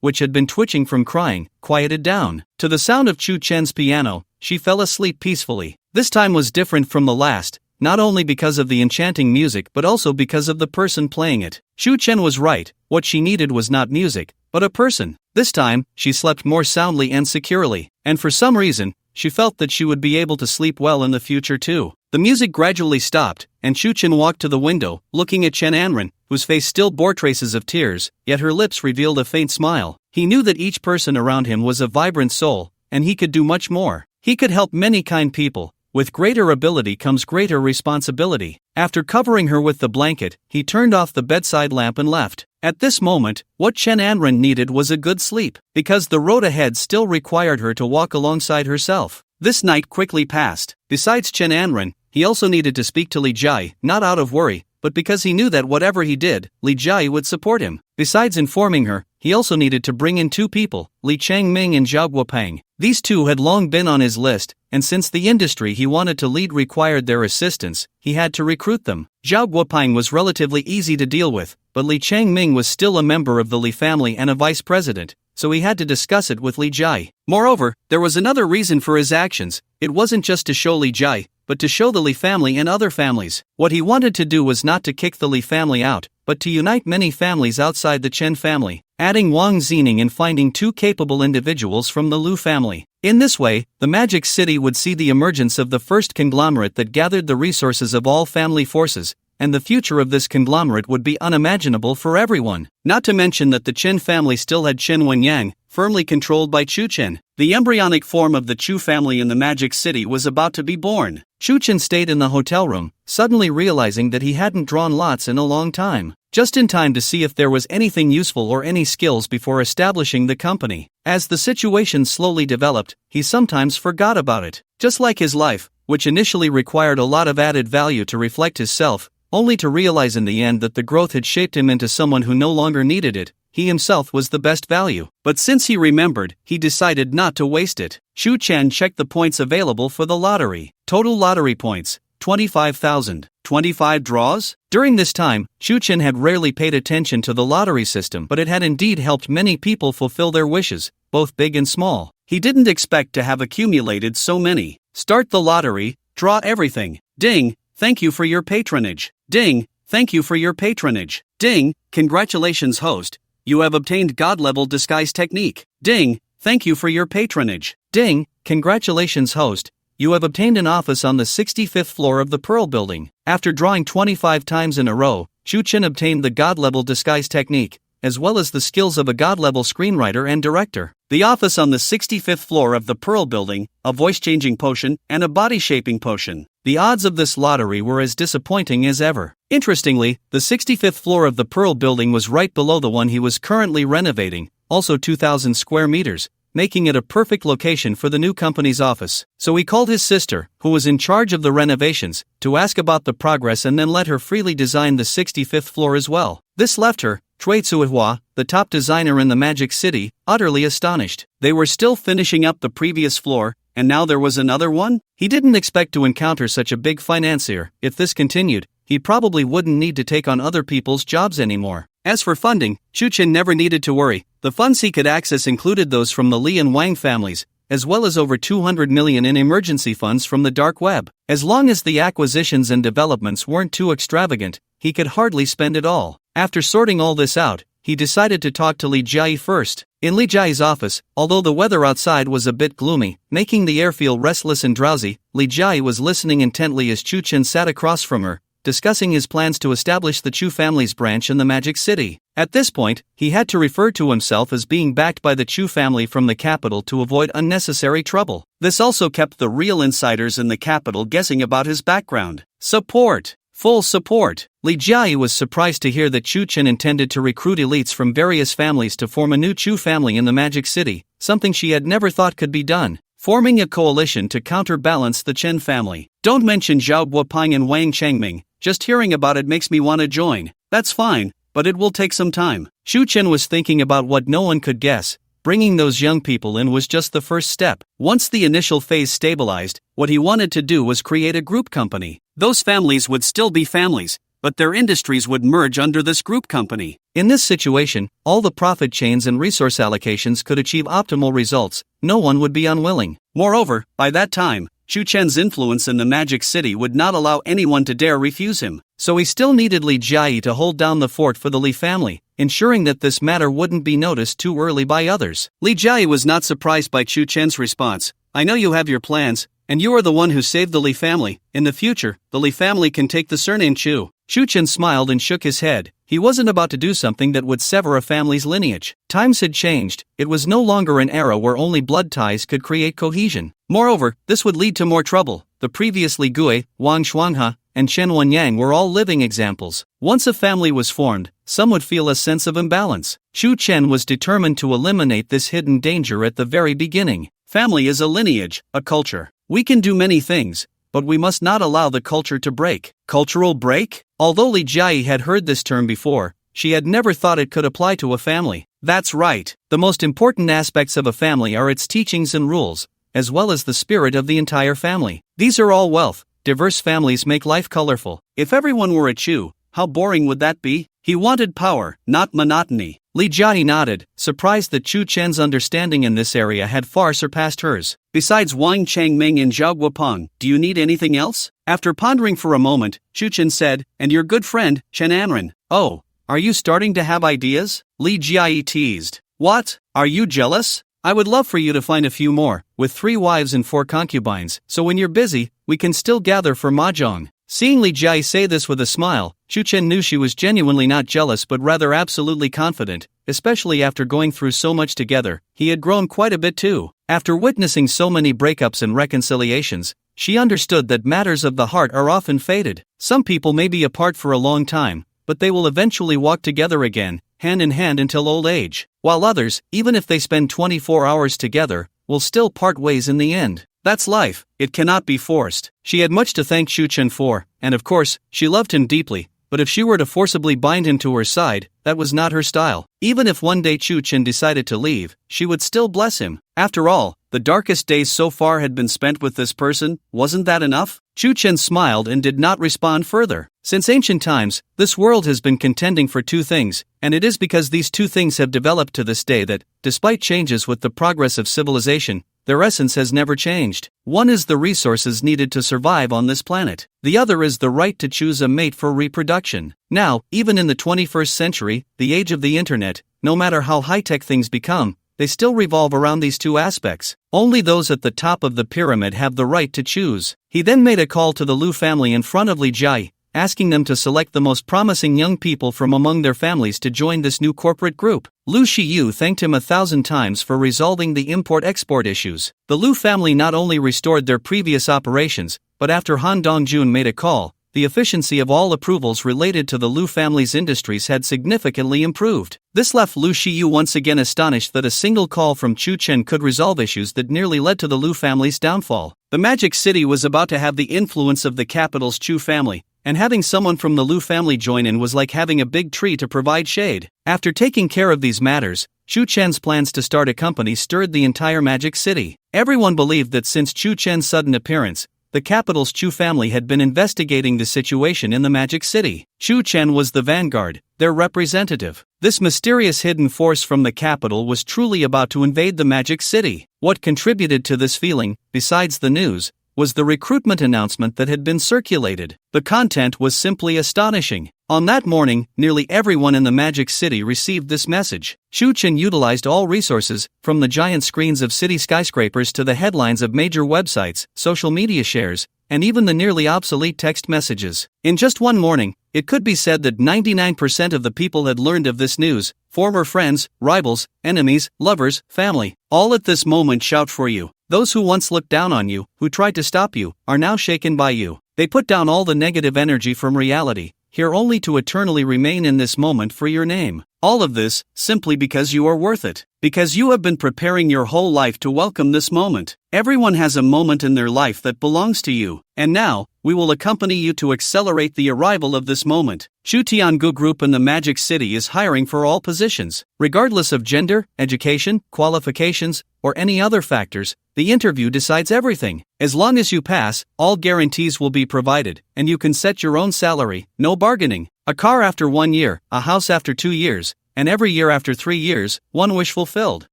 which had been twitching from crying, quieted down. To the sound of Shu Chen's piano, she fell asleep peacefully. This time was different from the last, not only because of the enchanting music but also because of the person playing it. Chen was right, what she needed was not music, but a person. This time, she slept more soundly and securely, and for some reason, she felt that she would be able to sleep well in the future too. The music gradually stopped, and Chen walked to the window, looking at Chen Anren, whose face still bore traces of tears, yet her lips revealed a faint smile. He knew that each person around him was a vibrant soul, and he could do much more. He could help many kind people. With greater ability comes greater responsibility. After covering her with the blanket, he turned off the bedside lamp and left. At this moment, what Chen Anren needed was a good sleep, because the road ahead still required her to walk alongside herself. This night quickly passed. Besides Chen Anren, he also needed to speak to Li Jia, not out of worry, but because he knew that whatever he did, Li Jia would support him. Besides informing her, he also needed to bring in two people, Li Changming and Zhao Guopang. These two had long been on his list, and since the industry he wanted to lead required their assistance, he had to recruit them. Zhao Guopang was relatively easy to deal with, but Li Changming was still a member of the Li family and a vice president, so he had to discuss it with Li Jia. Moreover, there was another reason for his actions. It wasn't just to show Li Jia, but to show the Li family and other families. What he wanted to do was not to kick the Li family out, but to unite many families outside the Chen family, adding Wang Zining and finding two capable individuals from the Lu family. In this way, the Magic City would see the emergence of the first conglomerate that gathered the resources of all family forces, and the future of this conglomerate would be unimaginable for everyone. Not to mention that the Chen family still had Chen Wenyang, firmly controlled by Chu Chen. The embryonic form of the Chu family in the Magic City was about to be born. Chu Chen stayed in the hotel room, suddenly realizing that he hadn't drawn lots in a long time, just in time to see if there was anything useful or any skills before establishing the company. As the situation slowly developed, he sometimes forgot about it. Just like his life, which initially required a lot of added value to reflect his self, only to realize in the end that the growth had shaped him into someone who no longer needed it. He himself was the best value. But since he remembered, he decided not to waste it. Xu Chen checked the points available for the lottery. Total lottery points, 25,000. 25 draws? During this time, Xu Chen had rarely paid attention to the lottery system, but it had indeed helped many people fulfill their wishes, both big and small. He didn't expect to have accumulated so many. Start the lottery, draw everything. Ding, thank you for your patronage. Ding, thank you for your patronage. Ding, congratulations host. You have obtained God-level disguise technique. Ding, thank you for your patronage. Ding, congratulations host. You have obtained an office on the 65th floor of the Pearl Building. After drawing 25 times in a row, Xu Chen obtained the God-level disguise technique, as well as the skills of a God-level screenwriter and director. The office on the 65th floor of the Pearl Building, a voice-changing potion, and a body-shaping potion. The odds of this lottery were as disappointing as ever. Interestingly, the 65th floor of the Pearl Building was right below the one he was currently renovating, also 2,000 square meters, making it a perfect location for the new company's office. So he called his sister, who was in charge of the renovations, to ask about the progress and then let her freely design the 65th floor as well. This left her, Cui Zuihua, the top designer in the Magic City, utterly astonished. They were still finishing up the previous floor, and now there was another one? He didn't expect to encounter such a big financier. If this continued, he probably wouldn't need to take on other people's jobs anymore. As for funding, Xu Chen never needed to worry. The funds he could access included those from the Li and Wang families, as well as over 200 million in emergency funds from the dark web. As long as the acquisitions and developments weren't too extravagant, he could hardly spend it all. After sorting all this out, he decided to talk to Li Jia first. In Li Jia's office, although the weather outside was a bit gloomy, making the air feel restless and drowsy, Li Jia was listening intently as Chu Chen sat across from her, discussing his plans to establish the Chu family's branch in the Magic City. At this point, he had to refer to himself as being backed by the Chu family from the capital to avoid unnecessary trouble. This also kept the real insiders in the capital guessing about his background. Support! Full support! Li Jia was surprised to hear that Chu Chen intended to recruit elites from various families to form a new Chu family in the Magic City, something she had never thought could be done. Forming a coalition to counterbalance the Chen family. Don't mention Zhao Guopang and Wang Changming. Just hearing about it makes me want to join. That's fine, but it will take some time. Xu Chen was thinking about what no one could guess. Bringing those young people in was just the first step. Once the initial phase stabilized, what he wanted to do was create a group company. Those families would still be families, but their industries would merge under this group company. In this situation, all the profit chains and resource allocations could achieve optimal results. No one would be unwilling. Moreover, by that time, Chu Chen's influence in the Magic City would not allow anyone to dare refuse him, so he still needed Li Jiayi to hold down the fort for the Li family, ensuring that this matter wouldn't be noticed too early by others. Li Jiayi was not surprised by Chu Chen's response. I know you have your plans, and you are the one who saved the Li family. In the future, the Li family can take the surname Chu. Chu Chen smiled and shook his head. He wasn't about to do something that would sever a family's lineage. Times had changed. It was no longer an era where only blood ties could create cohesion. Moreover, this would lead to more trouble. The previously Gui, Wang Shuanghe, and Chen Wenyang were all living examples. Once a family was formed, some would feel a sense of imbalance. Chu Chen was determined to eliminate this hidden danger at the very beginning. Family is a lineage, a culture. We can do many things, but we must not allow the culture to break. Cultural break? Although Li Jiayi had heard this term before, she had never thought it could apply to a family. That's right. The most important aspects of a family are its teachings and rules, as well as the spirit of the entire family. These are all wealth. Diverse families make life colorful. If everyone were a Chu, how boring would that be? He wanted power, not monotony. Li Jiayi nodded, surprised that Chu Chen's understanding in this area had far surpassed hers. Besides Wang Changming and Zhao Guopeng, do you need anything else? After pondering for a moment, Chu Chen said, and your good friend, Chen Anren. Oh, are you starting to have ideas? Li Jiayi teased. What? Are you jealous? I would love for you to find a few more, with 3 wives and 4 concubines, so when you're busy, we can still gather for mahjong. Seeing Li Jiayi say this with a smile, Chu Chen knew she was genuinely not jealous but rather absolutely confident, especially after going through so much together. He had grown quite a bit too. After witnessing so many breakups and reconciliations, she understood that matters of the heart are often fated. Some people may be apart for a long time, but they will eventually walk together again, hand in hand until old age, while others, even if they spend 24 hours together, will still part ways in the end. That's life, it cannot be forced. She had much to thank Chu Chen for, and of course, she loved him deeply, but if she were to forcibly bind him to her side, that was not her style. Even if one day Chu Chen decided to leave, she would still bless him. After all, the darkest days so far had been spent with this person, wasn't that enough? Chu Chen smiled and did not respond further. Since ancient times, this world has been contending for 2 things, and it is because these 2 things have developed to this day that, despite changes with the progress of civilization, their essence has never changed. One is the resources needed to survive on this planet. The other is the right to choose a mate for reproduction. Now, even in the 21st century, the age of the internet, no matter how high-tech things become, they still revolve around these 2 aspects. Only those at the top of the pyramid have the right to choose. He then made a call to the Lu family in front of Li Jiayi, asking them to select the most promising young people from among their families to join this new corporate group. Lu Shiyu thanked him 1,000 times for resolving the import-export issues. The Lu family not only restored their previous operations, but after Han Dongjun made a call, the efficiency of all approvals related to the Lu family's industries had significantly improved. This left Lu Shiyu once again astonished that a single call from Chu Chen could resolve issues that nearly led to the Lu family's downfall. The Magic City was about to have the influence of the capital's Chu family, and having someone from the Lu family join in was like having a big tree to provide shade. After taking care of these matters, Chu Chen's plans to start a company stirred the entire Magic City. Everyone believed that since Chu Chen's sudden appearance, the capital's Chu family had been investigating the situation in the Magic City. Chu Chen was the vanguard, their representative. This mysterious hidden force from the capital was truly about to invade the Magic City. What contributed to this feeling, besides the news, was the recruitment announcement that had been circulated. The content was simply astonishing. On that morning, nearly everyone in the Magic City received this message. Chu Chen utilized all resources, from the giant screens of city skyscrapers to the headlines of major websites, social media shares, and even the nearly obsolete text messages. In just one morning, it could be said that 99% of the people had learned of this news. Former friends, rivals, enemies, lovers, family, all at this moment shout for you. Those who once looked down on you, who tried to stop you, are now shaken by you. They put down all the negative energy from reality, here only to eternally remain in this moment for your name. All of this, simply because you are worth it. Because you have been preparing your whole life to welcome this moment. Everyone has a moment in their life that belongs to you. And now, we will accompany you to accelerate the arrival of this moment. Chu Tiangu Group in the Magic City is hiring for all positions. Regardless of gender, education, qualifications, or any other factors, the interview decides everything. As long as you pass, all guarantees will be provided, and you can set your own salary, no bargaining. A car after 1 year, a house after 2 years, and every year after 3 years, one wish fulfilled.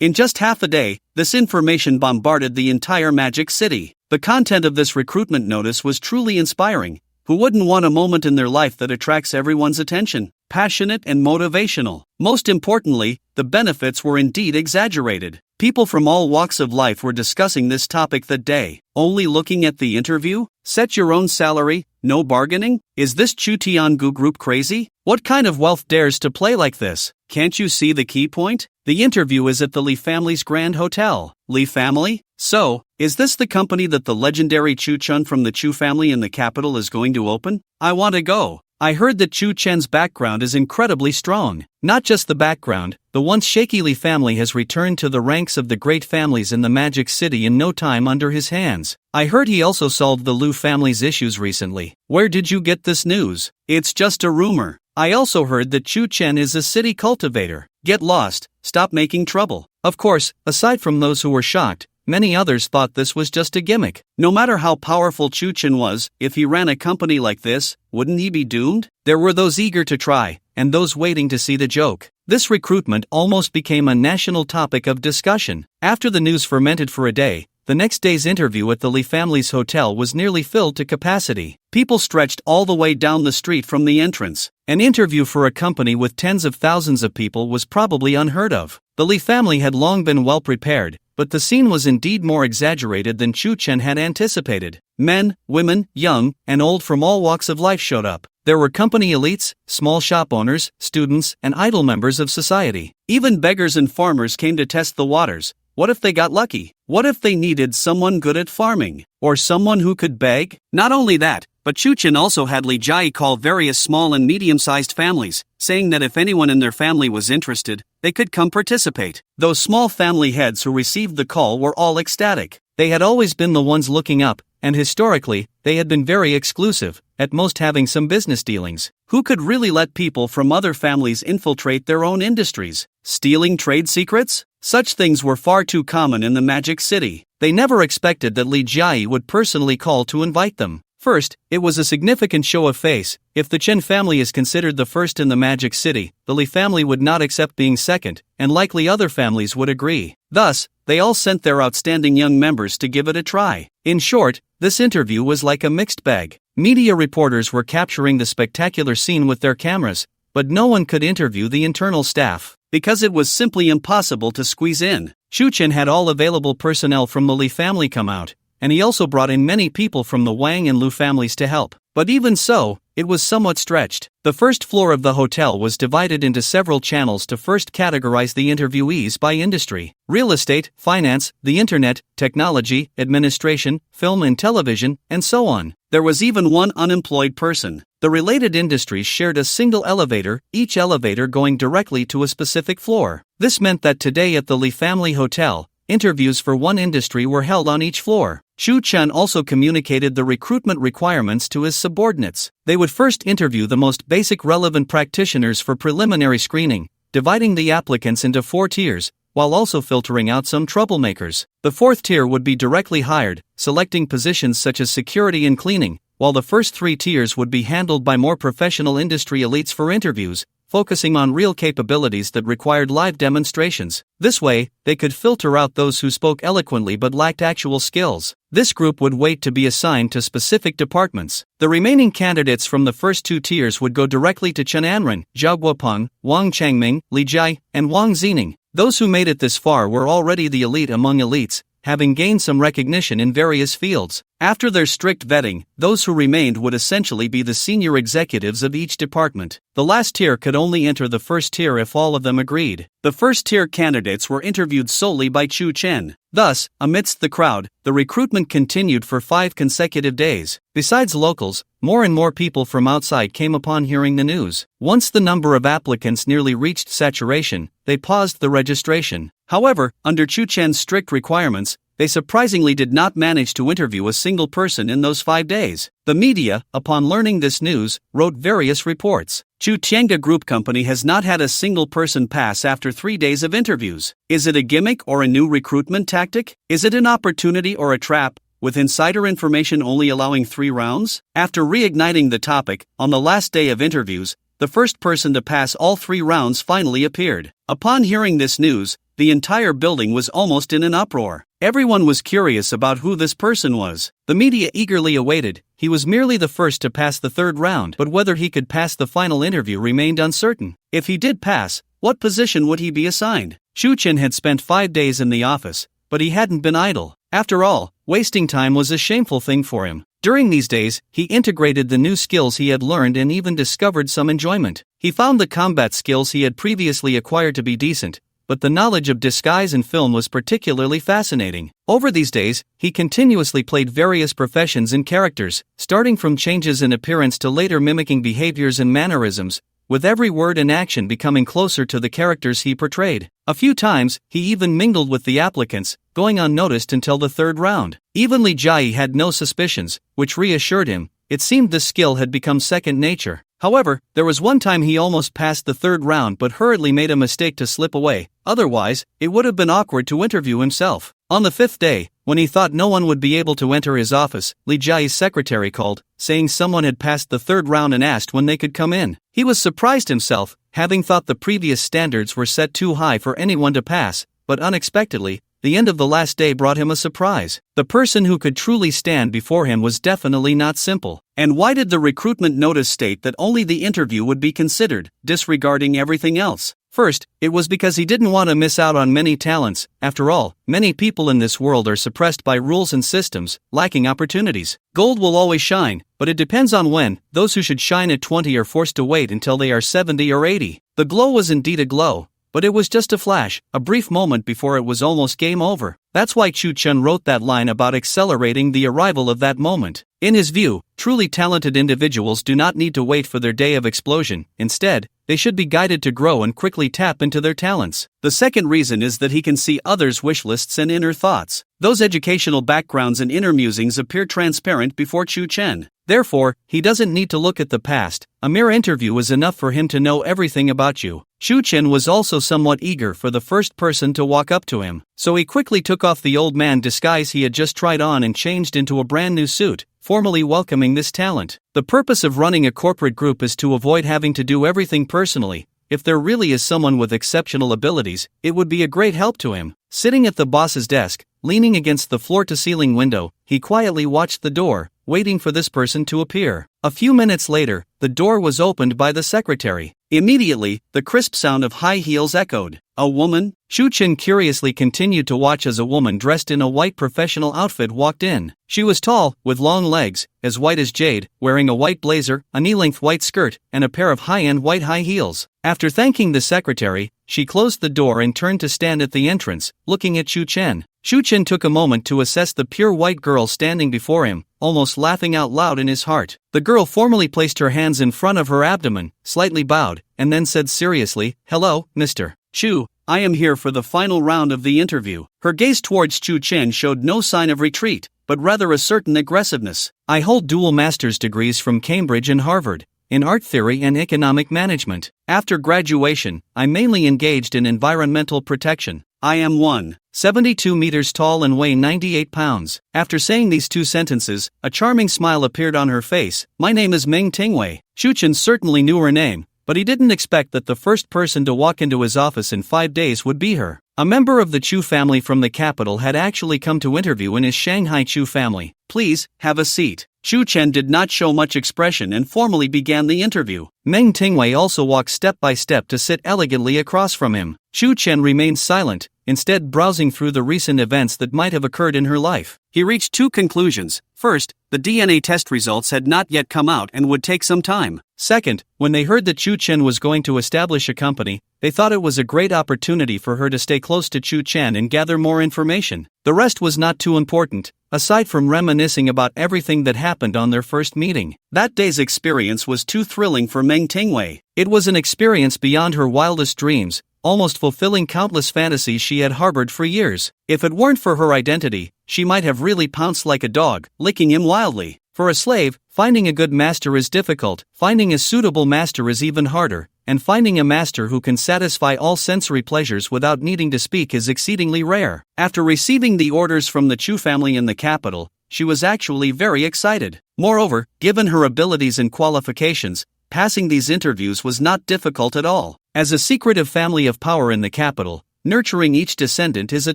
In just half a day, this information bombarded the entire Magic City. The content of this recruitment notice was truly inspiring. Who wouldn't want a moment in their life that attracts everyone's attention? Passionate and motivational. Most importantly, the benefits were indeed exaggerated. People from all walks of life were discussing this topic that day. Only looking at the interview? Set your own salary? No bargaining? Is this Chu Tiangu group crazy? What kind of wealth dares to play like this? Can't you see the key point? The interview is at the Li family's Grand Hotel. Li family? So, is this the company that the legendary Chu Chun from the Chu family in the capital is going to open? I want to go. I heard that Chu Chen's background is incredibly strong. Not just the background, the once shaky Li family has returned to the ranks of the great families in the Magic City in no time under his hands. I heard he also solved the Lu family's issues recently. Where did you get this news? It's just a rumor. I also heard that Chu Chen is a city cultivator. Get lost, stop making trouble. Of course, aside from those who were shocked, many others thought this was just a gimmick. No matter how powerful Chu Chen was, if he ran a company like this, wouldn't he be doomed? There were those eager to try, and those waiting to see the joke. This recruitment almost became a national topic of discussion. After the news fermented for a day, the next day's interview at the Li family's hotel was nearly filled to capacity. People stretched all the way down the street from the entrance. An interview for a company with tens of thousands of people was probably unheard of. The Li family had long been well prepared, but the scene was indeed more exaggerated than Chu Chen had anticipated. Men, women, young, and old from all walks of life showed up. There were company elites, small shop owners, students, and idle members of society. Even beggars and farmers came to test the waters. What if they got lucky? What if they needed someone good at farming? Or someone who could beg? Not only that, but Chu Chen also had Li Jai call various small and medium-sized families, saying that if anyone in their family was interested, they could come participate. Those small family heads who received the call were all ecstatic. They had always been the ones looking up, and historically, they had been very exclusive, at most having some business dealings. Who could really let people from other families infiltrate their own industries? Stealing trade secrets? Such things were far too common in the Magic City. They never expected that Li Jai would personally call to invite them. First, it was a significant show of face. If the Chen family is considered the first in the Magic City, the Li family would not accept being second, and likely other families would agree. Thus, they all sent their outstanding young members to give it a try. In short, this interview was like a mixed bag. Media reporters were capturing the spectacular scene with their cameras, but no one could interview the internal staff, because it was simply impossible to squeeze in. Chu Chen had all available personnel from the Li family come out, and he also brought in many people from the Wang and Lu families to help. But even so, it was somewhat stretched. The first floor of the hotel was divided into several channels to first categorize the interviewees by industry: real estate, finance, the internet, technology, administration, film and television, and so on. There was even one unemployed person. The related industries shared a single elevator, each elevator going directly to a specific floor. This meant that today at the Li family hotel, interviews for one industry were held on each floor. Chu Chen also communicated the recruitment requirements to his subordinates. They would first interview the most basic relevant practitioners for preliminary screening, dividing the applicants into 4 tiers, while also filtering out some troublemakers. The 4th tier would be directly hired, selecting positions such as security and cleaning, while the first 3 tiers would be handled by more professional industry elites for interviews, focusing on real capabilities that required live demonstrations. This way, they could filter out those who spoke eloquently but lacked actual skills. This group would wait to be assigned to specific departments. The remaining candidates from the first 2 tiers would go directly to Chen Anren, Zhao Guopeng, Wang Changming, Li Jai, and Wang Zining. Those who made it this far were already the elite among elites, having gained some recognition in various fields. After their strict vetting, those who remained would essentially be the senior executives of each department. The last tier could only enter the first tier if all of them agreed. The first tier candidates were interviewed solely by Chu Chen. Thus, amidst the crowd, the recruitment continued for 5 consecutive days. Besides locals, more and more people from outside came upon hearing the news. Once the number of applicants nearly reached saturation, they paused the registration. However, under Chu Chen's strict requirements, they surprisingly did not manage to interview a single person in those 5 days. The media, upon learning this news, wrote various reports. Chu Tianga Group Company has not had a single person pass after 3 days of interviews. Is it a gimmick or a new recruitment tactic? Is it an opportunity or a trap, with insider information only allowing 3 rounds? After reigniting the topic, on the last day of interviews, the first person to pass all 3 rounds finally appeared. Upon hearing this news, the entire building was almost in an uproar. Everyone was curious about who this person was. The media eagerly awaited. He was merely the first to pass the 3rd round, but whether he could pass the final interview remained uncertain. If he did pass, what position would he be assigned? Chen had spent 5 days in the office, but he hadn't been idle. After all, wasting time was a shameful thing for him. During these days, he integrated the new skills he had learned and even discovered some enjoyment. He found the combat skills he had previously acquired to be decent, but the knowledge of disguise and film was particularly fascinating. Over these days, he continuously played various professions and characters, starting from changes in appearance to later mimicking behaviors and mannerisms, with every word and action becoming closer to the characters he portrayed. A few times, he even mingled with the applicants, going unnoticed until the 3rd round. Even Li Jai had no suspicions, which reassured him. It seemed this skill had become second nature. However, there was one time he almost passed the 3rd round but hurriedly made a mistake to slip away. Otherwise, it would have been awkward to interview himself. On the 5th day, when he thought no one would be able to enter his office, Li Jai's secretary called, saying someone had passed the 3rd round and asked when they could come in. He was surprised himself, having thought the previous standards were set too high for anyone to pass, but unexpectedly, the end of the last day brought him a surprise. The person who could truly stand before him was definitely not simple. And why did the recruitment notice state that only the interview would be considered, disregarding everything else? First, it was because he didn't want to miss out on many talents. After all, many people in this world are suppressed by rules and systems, lacking opportunities. Gold will always shine, but it depends on when. Those who should shine at 20 are forced to wait until they are 70 or 80. The glow was indeed a glow, but it was just a flash, a brief moment before it was almost game over. That's why Chen wrote that line about accelerating the arrival of that moment. In his view, truly talented individuals do not need to wait for their day of explosion. Instead, they should be guided to grow and quickly tap into their talents. The second reason is that he can see others' wish lists and inner thoughts. Those educational backgrounds and inner musings appear transparent before Chen. Therefore, he doesn't need to look at the past. A mere interview is enough for him to know everything about you. Chen was also somewhat eager for the first person to walk up to him, so he quickly took off the old man disguise he had just tried on and changed into a brand new suit, formally welcoming this talent. The purpose of running a corporate group is to avoid having to do everything personally. If there really is someone with exceptional abilities, it would be a great help to him. Sitting at the boss's desk, leaning against the floor-to-ceiling window, he quietly watched the door, waiting for this person to appear. A few minutes later, the door was opened by the secretary. Immediately, the crisp sound of high heels echoed. A woman? Chen curiously continued to watch as a woman dressed in a white professional outfit walked in. She was tall, with long legs, as white as jade, wearing a white blazer, a knee-length white skirt, and a pair of high-end white high heels. After thanking the secretary, she closed the door and turned to stand at the entrance, looking at Chen. Chen took a moment to assess the pure white girl standing before him, almost laughing out loud in his heart. The girl formally placed her hands in front of her abdomen, slightly bowed, and then said seriously, "Hello, Mr. Chu, I am here for the final round of the interview." Her gaze towards Chen showed no sign of retreat, but rather a certain aggressiveness. "I hold dual master's degrees from Cambridge and Harvard, in art theory and economic management. After graduation, I mainly engaged in environmental protection. I am 172 meters tall and weigh 98 pounds. After saying these 2 sentences, a charming smile appeared on her face. "My name is Meng Tingwei." Chen certainly knew her name, but he didn't expect that the first person to walk into his office in 5 days would be her. A member of the Chu family from the capital had actually come to interview in his Shanghai Chu family. "Please, have a seat." Chen did not show much expression and formally began the interview. Meng Tingwei also walked step by step to sit elegantly across from him. Chen remained silent, instead browsing through the recent events that might have occurred in her life. He reached 2 conclusions. First, the DNA test results had not yet come out and would take some time. Second, when they heard that Chen was going to establish a company, they thought it was a great opportunity for her to stay close to Chen and gather more information. The rest was not too important, aside from reminiscing about everything that happened on their first meeting. That day's experience was too thrilling for Meng Tingwei. It was an experience beyond her wildest dreams, almost fulfilling countless fantasies she had harbored for years. If it weren't for her identity, she might have really pounced like a dog, licking him wildly. For a slave, finding a good master is difficult, finding a suitable master is even harder, and finding a master who can satisfy all sensory pleasures without needing to speak is exceedingly rare. After receiving the orders from the Chu family in the capital, she was actually very excited. Moreover, given her abilities and qualifications, passing these interviews was not difficult at all. As a secretive family of power in the capital, nurturing each descendant is a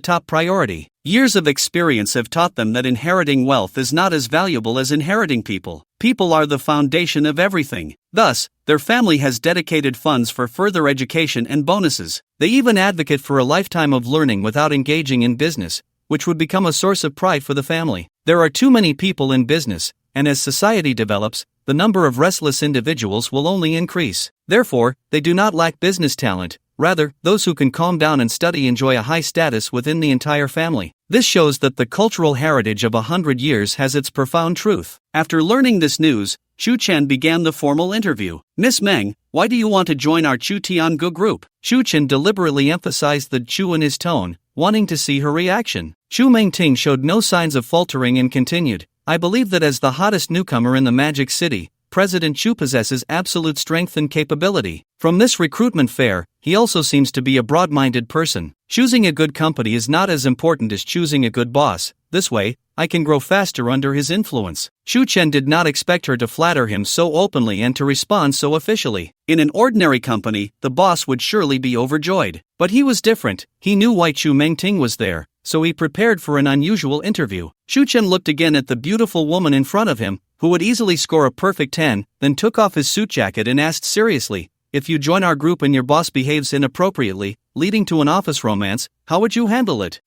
top priority. Years of experience have taught them that inheriting wealth is not as valuable as inheriting people. People are the foundation of everything. Thus, their family has dedicated funds for further education and bonuses. They even advocate for a lifetime of learning without engaging in business, which would become a source of pride for the family. There are too many people in business, and as society develops, the number of restless individuals will only increase. Therefore, they do not lack business talent. Rather, those who can calm down and study enjoy a high status within the entire family. This shows that the cultural heritage of 100 years has its profound truth. After learning this news, Shu Chen began the formal interview. Miss Meng, why do you want to join our Chu Tiangu group? Shu Chen deliberately emphasized the Chu in his tone, wanting to see her reaction. Chu Mengting showed no signs of faltering and continued, I believe that as the hottest newcomer in the Magic City, President Chu possesses absolute strength and capability. From this recruitment fair, he also seems to be a broad-minded person. Choosing a good company is not as important as choosing a good boss. This way, I can grow faster under his influence. Shu Chen did not expect her to flatter him so openly and to respond so officially. In an ordinary company, the boss would surely be overjoyed. But he was different. He knew why Chu Mengting was there, so he prepared for an unusual interview. Shu Chen looked again at the beautiful woman in front of him, who would easily score a perfect 10, then took off his suit jacket and asked seriously, if you join our group and your boss behaves inappropriately, leading to an office romance, how would you handle it?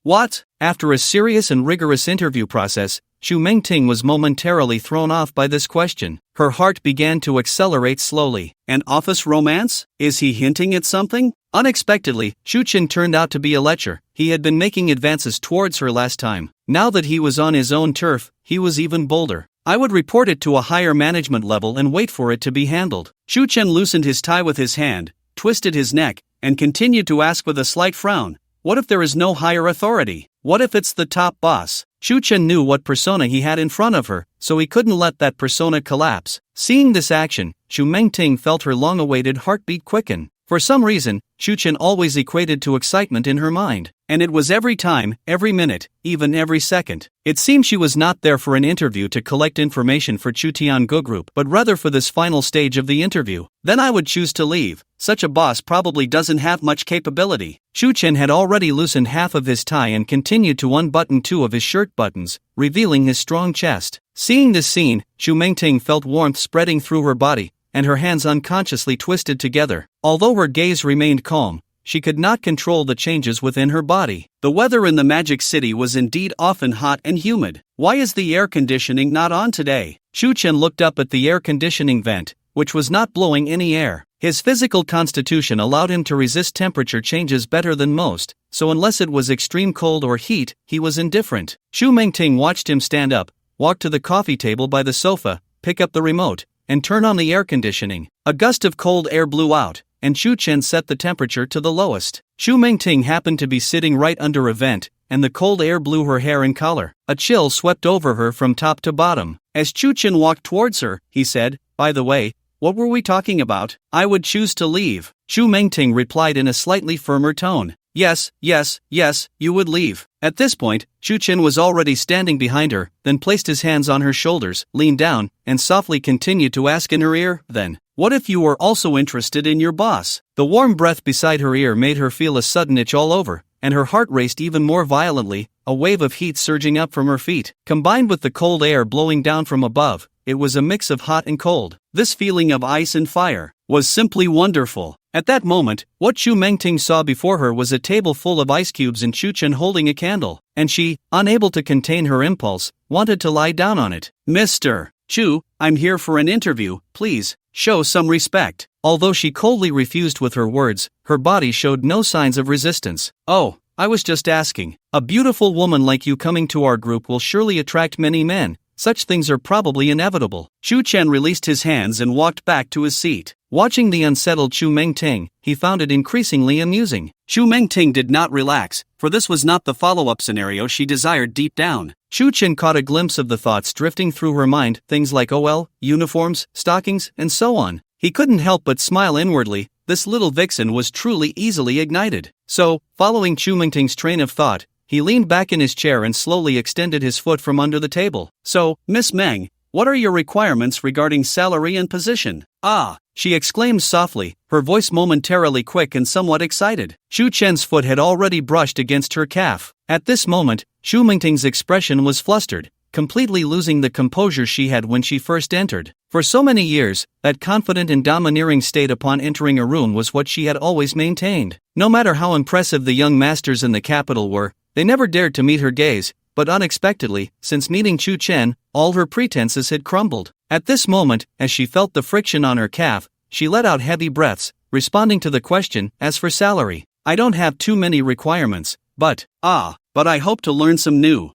What? After a serious and rigorous interview process, Chu Mengting was momentarily thrown off by this question. Her heart began to accelerate slowly. An office romance? Is he hinting at something? Unexpectedly, Shu Chen turned out to be a lecher. He had been making advances towards her last time. Now that he was on his own turf, he was even bolder. I would report it to a higher management level and wait for it to be handled. Shu Chen loosened his tie with his hand, twisted his neck, and continued to ask with a slight frown, what if there is no higher authority? What if it's the top boss? Shu Chen knew what persona he had in front of her, so he couldn't let that persona collapse. Seeing this action, Chu Mengting felt her long-awaited heartbeat quicken. For some reason, Shu Chen always equated to excitement in her mind. And it was every time, every minute, even every second. It seemed she was not there for an interview to collect information for Chu Tiangu Group, but rather for this final stage of the interview. Then I would choose to leave. Such a boss probably doesn't have much capability. Shu Chen had already loosened half of his tie and continued to unbutton 2 of his shirt buttons, revealing his strong chest. Seeing this scene, Chu Mengting felt warmth spreading through her body, and her hands unconsciously twisted together. Although her gaze remained calm, she could not control the changes within her body. The weather in the Magic City was indeed often hot and humid. Why is the air conditioning not on today? Shu Chen looked up at the air conditioning vent, which was not blowing any air. His physical constitution allowed him to resist temperature changes better than most, so unless it was extreme cold or heat, he was indifferent. Chu Mengting watched him stand up, walk to the coffee table by the sofa, pick up the remote, and turn on the air conditioning. A gust of cold air blew out, and Shu Chen set the temperature to the lowest. Chu Mengting happened to be sitting right under a vent, and the cold air blew her hair and collar. A chill swept over her from top to bottom. As Shu Chen walked towards her, he said, by the way, what were we talking about? I would choose to leave. Chu Mengting replied in a slightly firmer tone. Yes, you would leave. At this point, Shu Chen was already standing behind her, then placed his hands on her shoulders, leaned down, and softly continued to ask in her ear, then, what if you were also interested in your boss? The warm breath beside her ear made her feel a sudden itch all over, and her heart raced even more violently, a wave of heat surging up from her feet. Combined with the cold air blowing down from above, it was a mix of hot and cold. This feeling of ice and fire was simply wonderful. At that moment, what Chu Mengting saw before her was a table full of ice cubes and Shu Chen holding a candle, and she, unable to contain her impulse, wanted to lie down on it. Mr. Chu, I'm here for an interview, please, show some respect. Although she coldly refused with her words, her body showed no signs of resistance. Oh, I was just asking. A beautiful woman like you coming to our group will surely attract many men. Such things are probably inevitable. Shu Chen released his hands and walked back to his seat. Watching the unsettled Chu Mengting, he found it increasingly amusing. Chu Mengting did not relax, for this was not the follow-up scenario she desired deep down. Shu Chen caught a glimpse of the thoughts drifting through her mind, things like OL, uniforms, stockings, and so on. He couldn't help but smile inwardly. This little vixen was truly easily ignited. So, following Chu Mengting's train of thought, he leaned back in his chair and slowly extended his foot from under the table. So, Miss Meng, What are your requirements regarding salary and position? Ah, she exclaimed softly, her voice momentarily quick and somewhat excited. Shu Chen's foot had already brushed against her calf. At this moment, Shu Mingting's expression was flustered, completely losing the composure she had when she first entered. For so many years, that confident and domineering state upon entering a room was what she had always maintained. No matter how impressive the young masters in the capital were, they never dared to meet her gaze, but unexpectedly, since meeting Chu Chen, all her pretenses had crumbled. At this moment, as she felt the friction on her calf, she let out heavy breaths, responding to the question, as for salary, I don't have too many requirements, but I hope to learn some new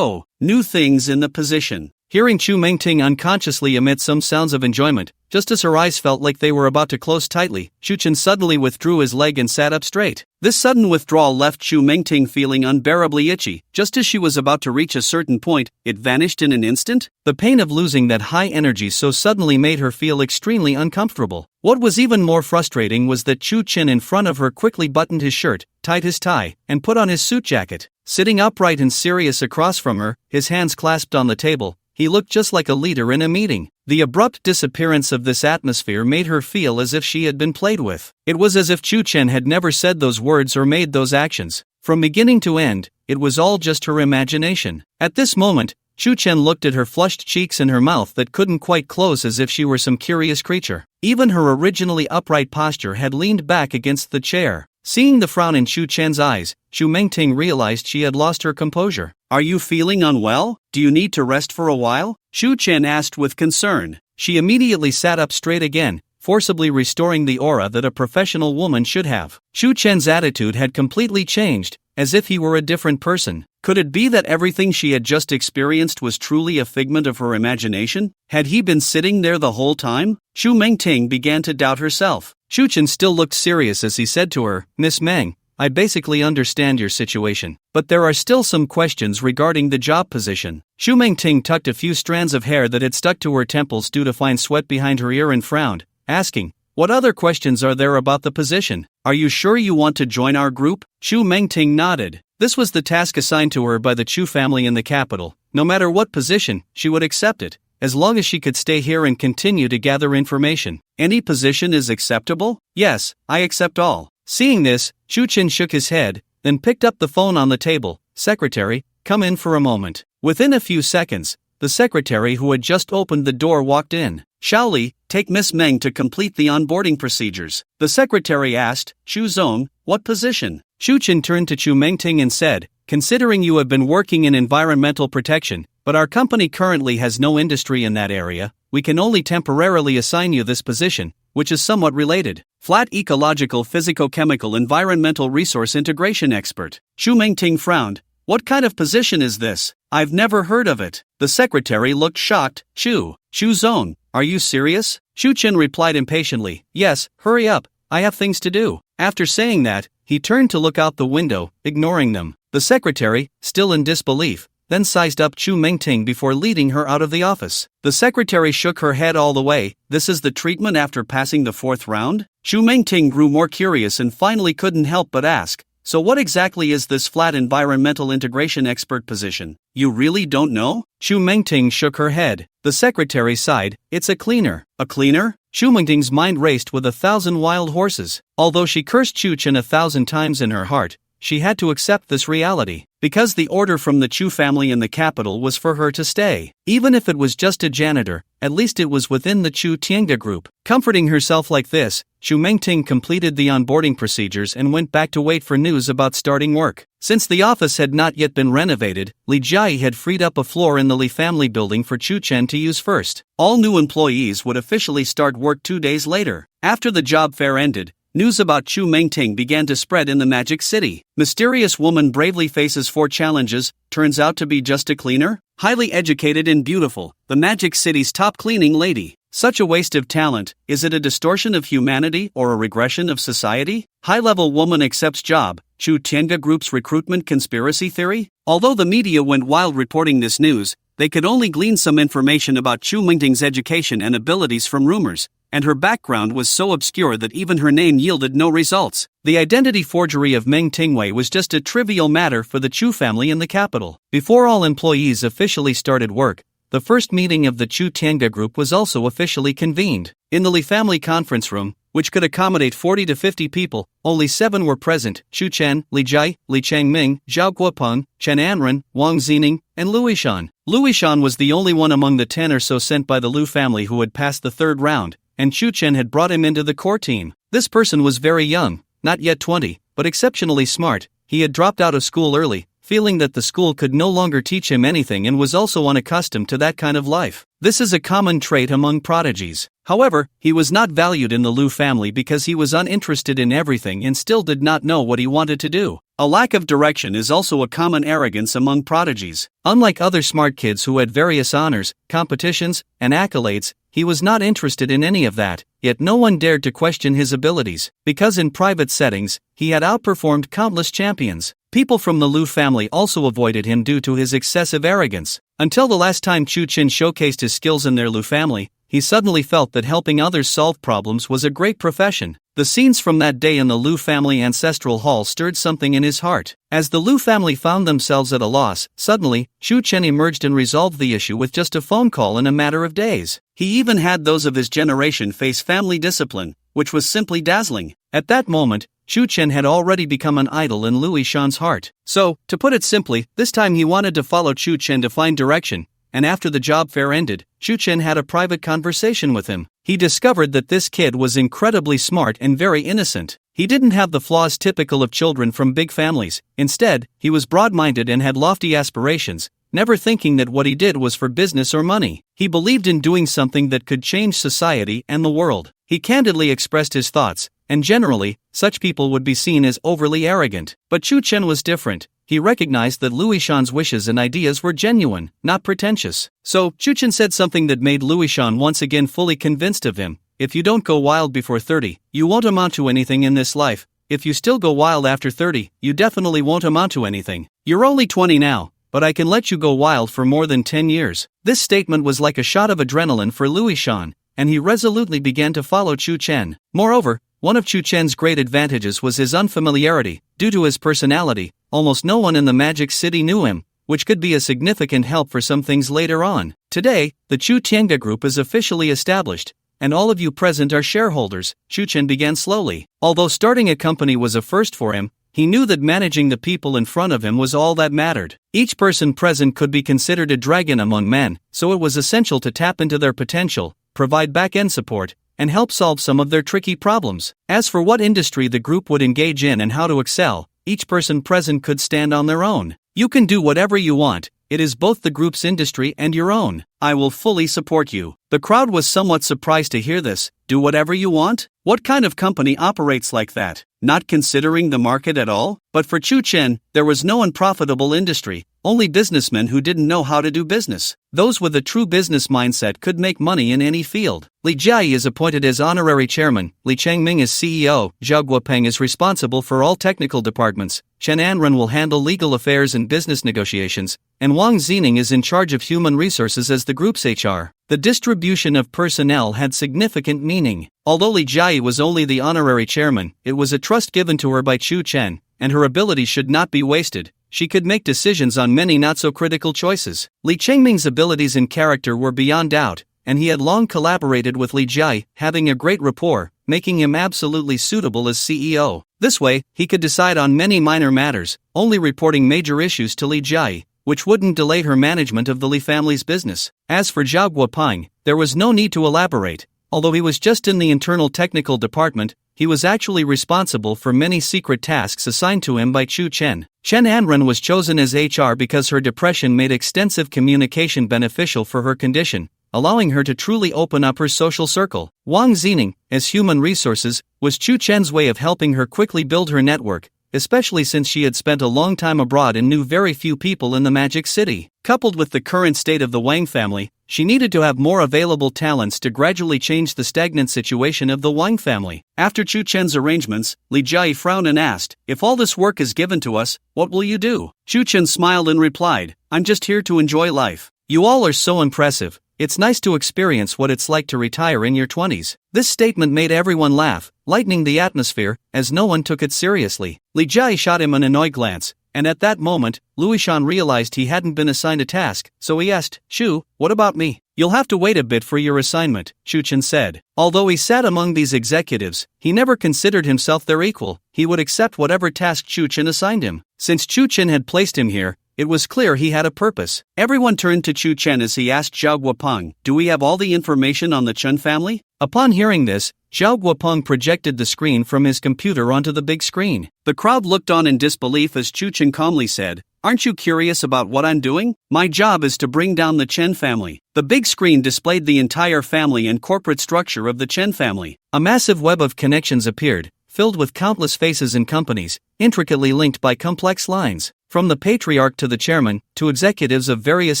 things in the position. Hearing Chu Mingting unconsciously emit some sounds of enjoyment, just as her eyes felt like they were about to close tightly, Shu Chen suddenly withdrew his leg and sat up straight. This sudden withdrawal left Chu Mingting feeling unbearably itchy. Just as she was about to reach a certain point, it vanished in an instant. The pain of losing that high energy so suddenly made her feel extremely uncomfortable. What was even more frustrating was that Chu Chen in front of her quickly buttoned his shirt, tied his tie, and put on his suit jacket. Sitting upright and serious across from her, his hands clasped on the table, he looked just like a leader in a meeting. The abrupt disappearance of this atmosphere made her feel as if she had been played with. It was as if Chu Chen had never said those words or made those actions. From beginning to end, it was all just her imagination. At this moment, Chu Chen looked at her flushed cheeks and her mouth that couldn't quite close as if she were some curious creature. Even her originally upright posture had leaned back against the chair. Seeing the frown in Chu Chen's eyes, Chu Mingting realized she had lost her composure. Are you feeling unwell? Do you need to rest for a while? Chu Chen asked with concern. She immediately sat up straight again, forcibly restoring the aura that a professional woman should have. Chu Chen's attitude had completely changed, as if he were a different person. Could it be that everything she had just experienced was truly a figment of her imagination? Had he been sitting there the whole time? Chu Mingting began to doubt herself. Chu Chen still looked serious as he said to her, Miss Meng, I basically understand your situation, but there are still some questions regarding the job position. Chu Mingting tucked a few strands of hair that had stuck to her temples due to fine sweat behind her ear and frowned, asking, what other questions are there about the position? Are you sure you want to join our group? Chu Mingting nodded. This was the task assigned to her by the Chu family in the capital. No matter what position, she would accept it, as long as she could stay here and continue to gather information. Any position is acceptable? Yes, I accept all. Seeing this, Chu Chen shook his head, then picked up the phone on the table. Secretary, come in for a moment. Within a few seconds, the secretary who had just opened the door walked in. Shaoli, take Miss Meng to complete the onboarding procedures. The secretary asked, Chu Zong, what position? Chu Chen turned to Chu Mingting and said, considering you have been working in environmental protection, but our company currently has no industry in that area, we can only temporarily assign you this position, which is somewhat related. Flat Ecological Physico-Chemical Environmental Resource Integration Expert. Chu Mingting frowned. What kind of position is this? I've never heard of it. The secretary looked shocked. Chu Zong, are you serious? Chu Chen replied impatiently, yes, hurry up, I have things to do. After saying that, he turned to look out the window, ignoring them. The secretary, still in disbelief, then sized up Chu Mingting before leading her out of the office. The secretary shook her head all the way. This is the treatment after passing the fourth round? Chu Mingting grew more curious and finally couldn't help but ask, so what exactly is this flat environmental integration expert position? You really don't know? Chu Mingting shook her head. The secretary sighed, it's a cleaner. A cleaner? Chu Mingting's mind raced with 1,000 wild horses. Although she cursed Chu Chen 1,000 times in her heart, she had to accept this reality, because the order from the Chu family in the capital was for her to stay. Even if it was just a janitor, at least it was within the Chu Tiange group. Comforting herself like this, Chu Mingting completed the onboarding procedures and went back to wait for news about starting work. Since the office had not yet been renovated, Li Jiai had freed up a floor in the Li family building for Chu Chen to use first. All new employees would officially start work 2 days later. After the job fair ended, news about Chu Mingting began to spread in the Magic City. Mysterious woman bravely faces 4 challenges, turns out to be just a cleaner? Highly educated and beautiful, the Magic City's top cleaning lady. Such a waste of talent, is it a distortion of humanity or a regression of society? High-level woman accepts job, Chu Tiange Group's recruitment conspiracy theory? Although the media went wild reporting this news, they could only glean some information about Chu Mingting's education and abilities from rumors, and her background was so obscure that even her name yielded no results. The identity forgery of Meng Tingwei was just a trivial matter for the Chu family in the capital. Before all employees officially started work, the first meeting of the Chu Tianga group was also officially convened. In the Li family conference room, which could accommodate 40 to 50 people, only 7 were present: Chu Chen, Li Jia, Li Changming, Zhao Guopeng, Chen Anren, Wang Zining, and Louis Shan. Louis Shan was the only one among the 10 or so sent by the Lu family who had passed the 3rd round, and Chu Chen had brought him into the core team. This person was very young, not yet 20, but exceptionally smart. He had dropped out of school early, feeling that the school could no longer teach him anything, and was also unaccustomed to that kind of life. This is a common trait among prodigies. However, he was not valued in the Lu family because he was uninterested in everything and still did not know what he wanted to do. A lack of direction is also a common arrogance among prodigies. Unlike other smart kids who had various honors, competitions, and accolades, he was not interested in any of that, yet no one dared to question his abilities, because in private settings, he had outperformed countless champions. People from the Lu family also avoided him due to his excessive arrogance. Until the last time Chu Chen showcased his skills in their Lu family, he suddenly felt that helping others solve problems was a great profession. The scenes from that day in the Lu family ancestral hall stirred something in his heart. As the Lu family found themselves at a loss, suddenly, Chu Chen emerged and resolved the issue with just a phone call in a matter of days. He even had those of his generation face family discipline, which was simply dazzling. At that moment, Chu Chen had already become an idol in Louis Shan's heart. So, to put it simply, this time he wanted to follow Chu Chen to find direction, and after the job fair ended, Chu Chen had a private conversation with him. He discovered that this kid was incredibly smart and very innocent. He didn't have the flaws typical of children from big families. Instead, he was broad-minded and had lofty aspirations, never thinking that what he did was for business or money. He believed in doing something that could change society and the world. He candidly expressed his thoughts, and generally, such people would be seen as overly arrogant. But Chu Chen was different. He recognized that Louis Shan's wishes and ideas were genuine, not pretentious. So, Chu Chen said something that made Louis Shan once again fully convinced of him. If you don't go wild before 30, you won't amount to anything in this life. If you still go wild after 30, you definitely won't amount to anything. You're only 20 now, but I can let you go wild for more than 10 years. This statement was like a shot of adrenaline for Louis Shan, and he resolutely began to follow Chu Chen. Moreover, one of Chu Chen's great advantages was his unfamiliarity. Due to his personality, almost no one in the Magic City knew him, which could be a significant help for some things later on. Today, the Chu Tianga group is officially established, and all of you present are shareholders. Chu Chen began slowly. Although starting a company was a first for him, he knew that managing the people in front of him was all that mattered. Each person present could be considered a dragon among men, so it was essential to tap into their potential, provide back-end support, and help solve some of their tricky problems. As for what industry the group would engage in and how to excel, each person present could stand on their own. You can do whatever you want. It is both the group's industry and your own. I will fully support you. The crowd was somewhat surprised to hear this. Do whatever you want? What kind of company operates like that? Not considering the market at all? But for Chu Chen, there was no unprofitable industry, only businessmen who didn't know how to do business. Those with a true business mindset could make money in any field. Li Jia is appointed as honorary chairman, Li Changming is CEO, Zhao Guopeng is responsible for all technical departments, Chen Anren will handle legal affairs and business negotiations, and Wang Zining is in charge of human resources as the group's HR. The distribution of personnel had significant meaning. Although Li Jia was only the honorary chairman, it was a trust given to her by Chu Chen, and her ability should not be wasted. She could make decisions on many not-so-critical choices. Li Changming's abilities and character were beyond doubt, and he had long collaborated with Li Jia, having a great rapport, making him absolutely suitable as CEO. This way, he could decide on many minor matters, only reporting major issues to Li Jia, which wouldn't delay her management of the Li family's business. As for Zhao Guopeng, there was no need to elaborate. Although he was just in the internal technical department, he was actually responsible for many secret tasks assigned to him by Chu Chen. Chen Anren was chosen as HR because her depression made extensive communication beneficial for her condition, allowing her to truly open up her social circle. Wang Zining, as human resources, was Chu Chen's way of helping her quickly build her network, especially since she had spent a long time abroad and knew very few people in the Magic City. Coupled with the current state of the Wang family, she needed to have more available talents to gradually change the stagnant situation of the Wang family. After Chu Chen's arrangements, Li Jia frowned and asked, "If all this work is given to us, what will you do?" Chu Chen smiled and replied, "I'm just here to enjoy life. You all are so impressive. It's nice to experience what it's like to retire in your 20s. This statement made everyone laugh, lightening the atmosphere, as no one took it seriously. Li Jia shot him an annoyed glance, and at that moment, Luishan realized he hadn't been assigned a task, so he asked, Shu, what about me? You'll have to wait a bit for your assignment, Chen said. Although he sat among these executives, he never considered himself their equal. He would accept whatever task Chen assigned him. Since Chen had placed him here, it was clear he had a purpose. Everyone turned to Chen as he asked Zhao Guopeng, do we have all the information on the Chen family? Upon hearing this, Zhao Guopeng projected the screen from his computer onto the big screen. The crowd looked on in disbelief as Chen calmly said, aren't you curious about what I'm doing? My job is to bring down the Chen family. The big screen displayed the entire family and corporate structure of the Chen family. A massive web of connections appeared, filled with countless faces and companies, intricately linked by complex lines. From the patriarch to the chairman, to executives of various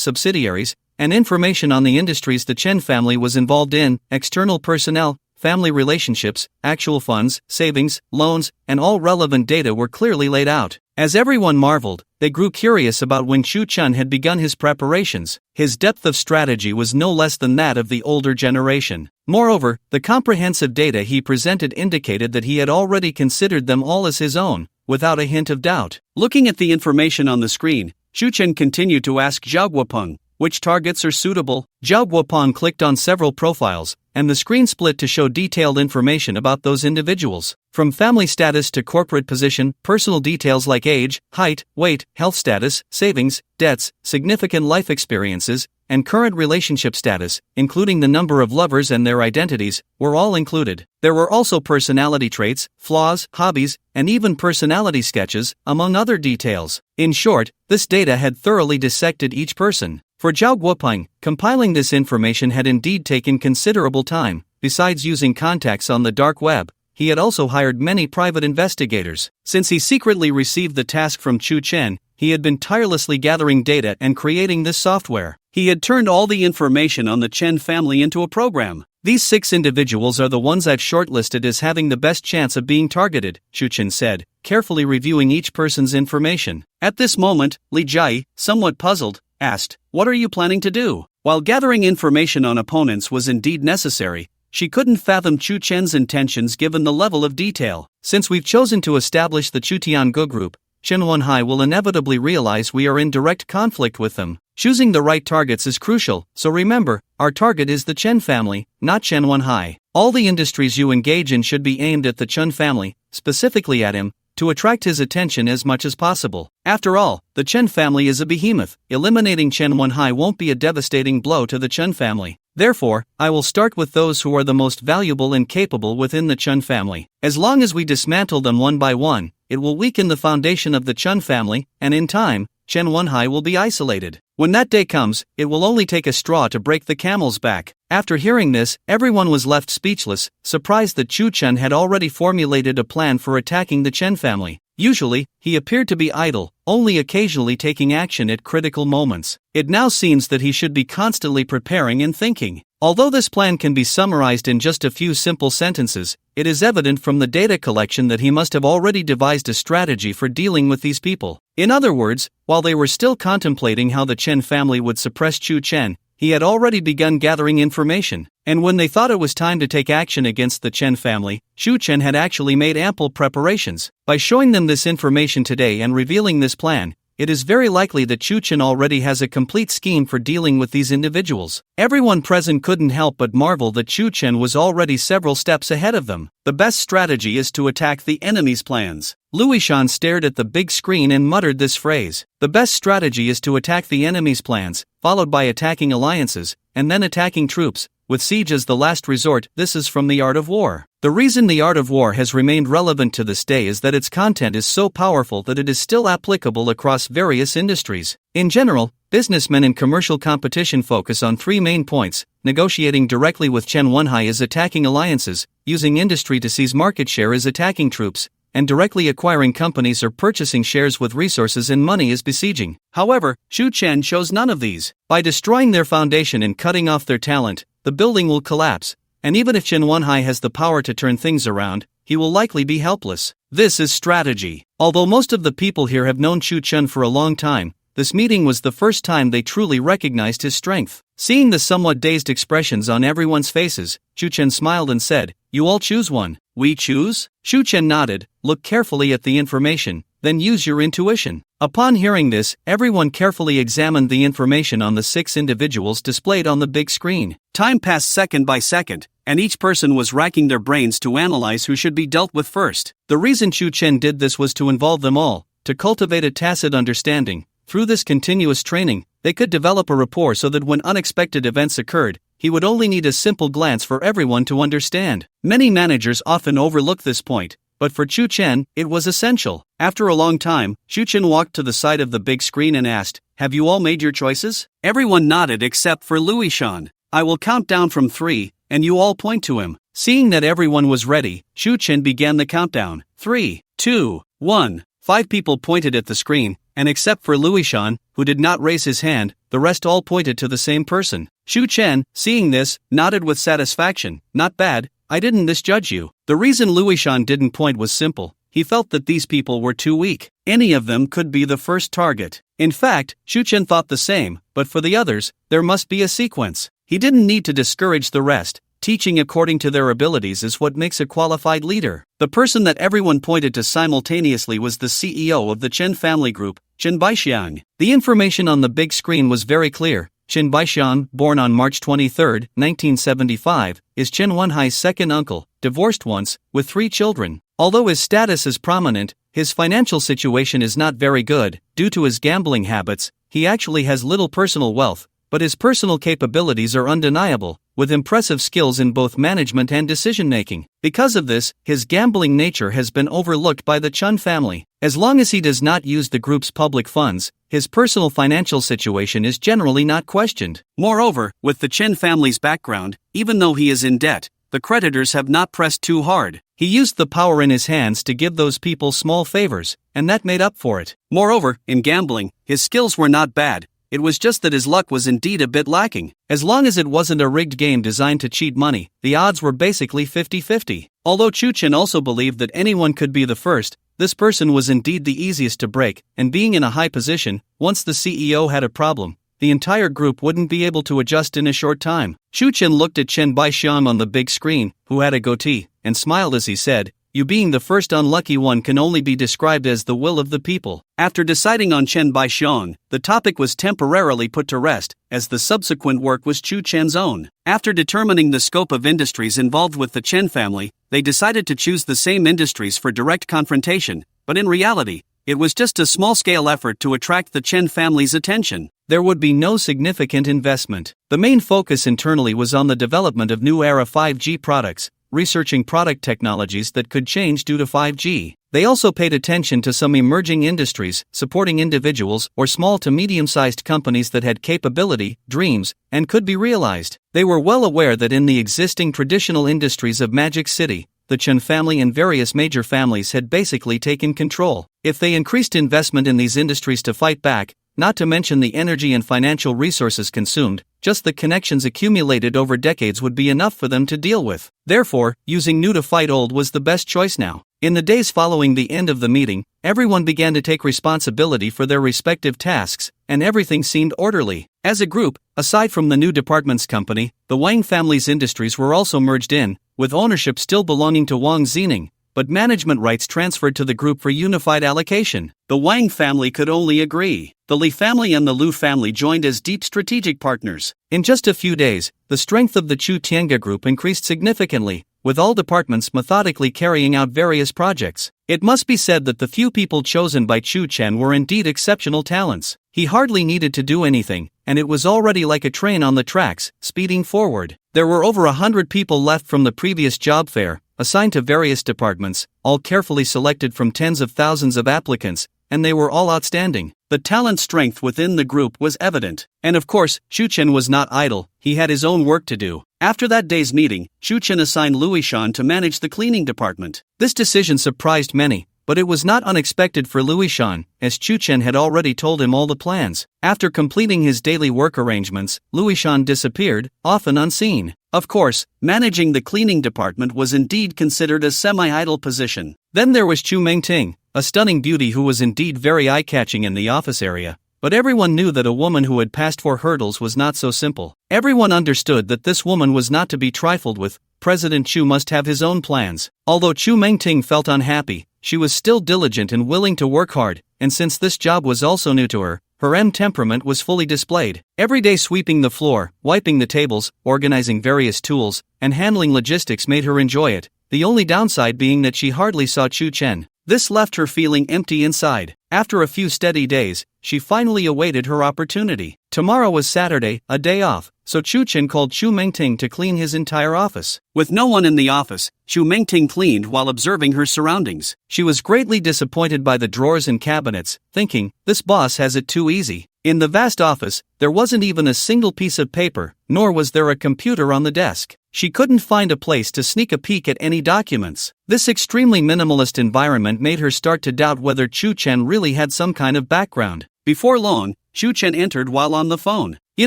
subsidiaries, and information on the industries the Chen family was involved in, external personnel, family relationships, actual funds, savings, loans, and all relevant data were clearly laid out. As everyone marveled, they grew curious about when Chen had begun his preparations. His depth of strategy was no less than that of the older generation. Moreover, the comprehensive data he presented indicated that he had already considered them all as his own, without a hint of doubt. Looking at the information on the screen, Chen continued to ask Zhao Guopeng, which targets are suitable? Zhao Guopeng clicked on several profiles, and the screen split to show detailed information about those individuals. From family status to corporate position, personal details like age, height, weight, health status, savings, debts, significant life experiences, and current relationship status, including the number of lovers and their identities, were all included. There were also personality traits, flaws, hobbies, and even personality sketches, among other details. In short, this data had thoroughly dissected each person. For Zhao Guopeng, compiling this information had indeed taken considerable time. Besides using contacts on the dark web, he had also hired many private investigators. Since he secretly received the task from Chen, he had been tirelessly gathering data and creating this software. He had turned all the information on the Chen family into a program. These 6 individuals are the ones I've shortlisted as having the best chance of being targeted, Chen said, carefully reviewing each person's information. At this moment, Li Jai, somewhat puzzled, asked, what are you planning to do? While gathering information on opponents was indeed necessary, she couldn't fathom Chen's intentions given the level of detail. Since we've chosen to establish the Tiange group, Chen Wenhai will inevitably realize we are in direct conflict with them. Choosing the right targets is crucial, so remember, our target is the Chen family, not Chen Wenhai. All the industries you engage in should be aimed at the Chen family, specifically at him, to attract his attention as much as possible. After all, the Chen family is a behemoth. Eliminating Chen Wenhai won't be a devastating blow to the Chen family. Therefore, I will start with those who are the most valuable and capable within the Chen family. As long as we dismantle them one by one, it will weaken the foundation of the Chen family, and in time, Chen Wenhai will be isolated. When that day comes, it will only take a straw to break the camel's back. After hearing this, everyone was left speechless, surprised that Chen had already formulated a plan for attacking the Chen family. Usually, he appeared to be idle, only occasionally taking action at critical moments. It now seems that he should be constantly preparing and thinking. Although this plan can be summarized in just a few simple sentences, it is evident from the data collection that he must have already devised a strategy for dealing with these people. In other words, while they were still contemplating how the Chen family would suppress Chen, he had already begun gathering information, and when they thought it was time to take action against the Chen family, Chen had actually made ample preparations. By showing them this information today and revealing this plan, it is very likely that Chen already has a complete scheme for dealing with these individuals. Everyone present couldn't help but marvel that Chen was already several steps ahead of them. The best strategy is to attack the enemy's plans. Luishan stared at the big screen and muttered this phrase. The best strategy is to attack the enemy's plans, followed by attacking alliances, and then attacking troops, with siege as the last resort. This is from The Art of War. The reason The Art of War has remained relevant to this day is that its content is so powerful that it is still applicable across various industries. In general, businessmen in commercial competition focus on 3 main points: negotiating directly with Chen Wenhai is attacking alliances, using industry to seize market share is attacking troops, and directly acquiring companies or purchasing shares with resources and money is besieging. However, Chen chose none of these. By destroying their foundation and cutting off their talent, the building will collapse, and even if Chen Wenhai has the power to turn things around, he will likely be helpless. This is strategy. Although most of the people here have known Chen for a long time, this meeting was the first time they truly recognized his strength. Seeing the somewhat dazed expressions on everyone's faces, Chen smiled and said, "You all choose one." "We choose?" Chen nodded, looked carefully at the information, then use your intuition. Upon hearing this, everyone carefully examined the information on the 6 individuals displayed on the big screen. Time passed second by second, and each person was racking their brains to analyze who should be dealt with first. The reason Chen did this was to involve them all, to cultivate a tacit understanding. Through this continuous training, they could develop a rapport so that when unexpected events occurred, he would only need a simple glance for everyone to understand. Many managers often overlook this point, but for Chen, it was essential. After a long time, Chen walked to the side of the big screen and asked, "Have you all made your choices?" Everyone nodded except for Louis-chan. "I will count down from 3, and you all point to him." Seeing that everyone was ready, Chen began the countdown. 3, 2, 1. 5 people pointed at the screen, and except for Louis-chan, who did not raise his hand, the rest all pointed to the same person. Chen, seeing this, nodded with satisfaction. "Not bad, I didn't misjudge you." The reason Louis-chan didn't point was simple. He felt that these people were too weak. Any of them could be the first target. In fact, Chen thought the same, but for the others, there must be a sequence. He didn't need to discourage the rest. Teaching according to their abilities is what makes a qualified leader. The person that everyone pointed to simultaneously was the CEO of the Chen family group, Chen Baixiang. The information on the big screen was very clear. Chen Baixiang, born on March 23, 1975, is Chen Wenhai's second uncle, divorced once, with 3 children. Although his status is prominent, his financial situation is not very good. Due to his gambling habits, he actually has little personal wealth, but his personal capabilities are undeniable, with impressive skills in both management and decision-making. Because of this, his gambling nature has been overlooked by the Chen family. As long as he does not use the group's public funds, his personal financial situation is generally not questioned. Moreover, with the Chen family's background, even though he is in debt, the creditors have not pressed too hard. He used the power in his hands to give those people small favors, and that made up for it. Moreover, in gambling, his skills were not bad. It was just that his luck was indeed a bit lacking. As long as it wasn't a rigged game designed to cheat money, the odds were basically 50-50. Although Chen also believed that anyone could be the first, this person was indeed the easiest to break, and being in a high position, once the CEO had a problem, the entire group wouldn't be able to adjust in a short time. Chen looked at Chen Baixiang on the big screen, who had a goatee, and smiled as he said, "You being the first unlucky one can only be described as the will of the people." After deciding on Chen Baixiang, the topic was temporarily put to rest, as the subsequent work was Chen's own. After determining the scope of industries involved with the Chen family, they decided to choose the same industries for direct confrontation, but in reality, it was just a small-scale effort to attract the Chen family's attention. There would be no significant investment. The main focus internally was on the development of new era 5G products, researching product technologies that could change due to 5G. They also paid attention to some emerging industries, supporting individuals or small to medium-sized companies that had capability, dreams, and could be realized. They were well aware that in the existing traditional industries of Magic City, the Chen family and various major families had basically taken control. If they increased investment in these industries to fight back, not to mention the energy and financial resources consumed, just the connections accumulated over decades would be enough for them to deal with. Therefore, using new to fight old was the best choice now. In the days following the end of the meeting, everyone began to take responsibility for their respective tasks, and everything seemed orderly. As a group, aside from the new department's company, the Wang family's industries were also merged in, with ownership still belonging to Wang Zining, but management rights transferred to the group for unified allocation. The Wang family could only agree. The Li family and the Lu family joined as deep strategic partners. In just a few days, the strength of the Chu Tianga group increased significantly, with all departments methodically carrying out various projects. It must be said that the few people chosen by Chen were indeed exceptional talents. He hardly needed to do anything, and it was already like a train on the tracks, speeding forward. There were over 100 people left from the previous job fair, assigned to various departments, all carefully selected from tens of thousands of applicants, and they were all outstanding. The talent strength within the group was evident. And of course, Chen was not idle, he had his own work to do. After that day's meeting, Chen assigned Louis-chan to manage the cleaning department. This decision surprised many, but it was not unexpected for Louis-chan, as Chen had already told him all the plans. After completing his daily work arrangements, Louis-chan disappeared, often unseen. Of course, managing the cleaning department was indeed considered a semi-idle position. Then there was Chu Mengting, a stunning beauty who was indeed very eye-catching in the office area. But everyone knew that a woman who had passed 4 hurdles was not so simple. Everyone understood that this woman was not to be trifled with. President Chu must have his own plans. Although Chu Mengting felt unhappy, she was still diligent and willing to work hard, and since this job was also new to her, her temperament was fully displayed. Every day sweeping the floor, wiping the tables, organizing various tools, and handling logistics made her enjoy it, the only downside being that she hardly saw Chen. This left her feeling empty inside. After a few steady days, she finally awaited her opportunity. Tomorrow was Saturday, a day off, so Chen called Xu Mengting to clean his entire office. With no one in the office, Xu Mengting cleaned while observing her surroundings. She was greatly disappointed by the drawers and cabinets, thinking, this boss has it too easy. In the vast office, there wasn't even a single piece of paper, nor was there a computer on the desk. She couldn't find a place to sneak a peek at any documents. This extremely minimalist environment made her start to doubt whether Chen really had some kind of background. Before long, Chen entered while on the phone. You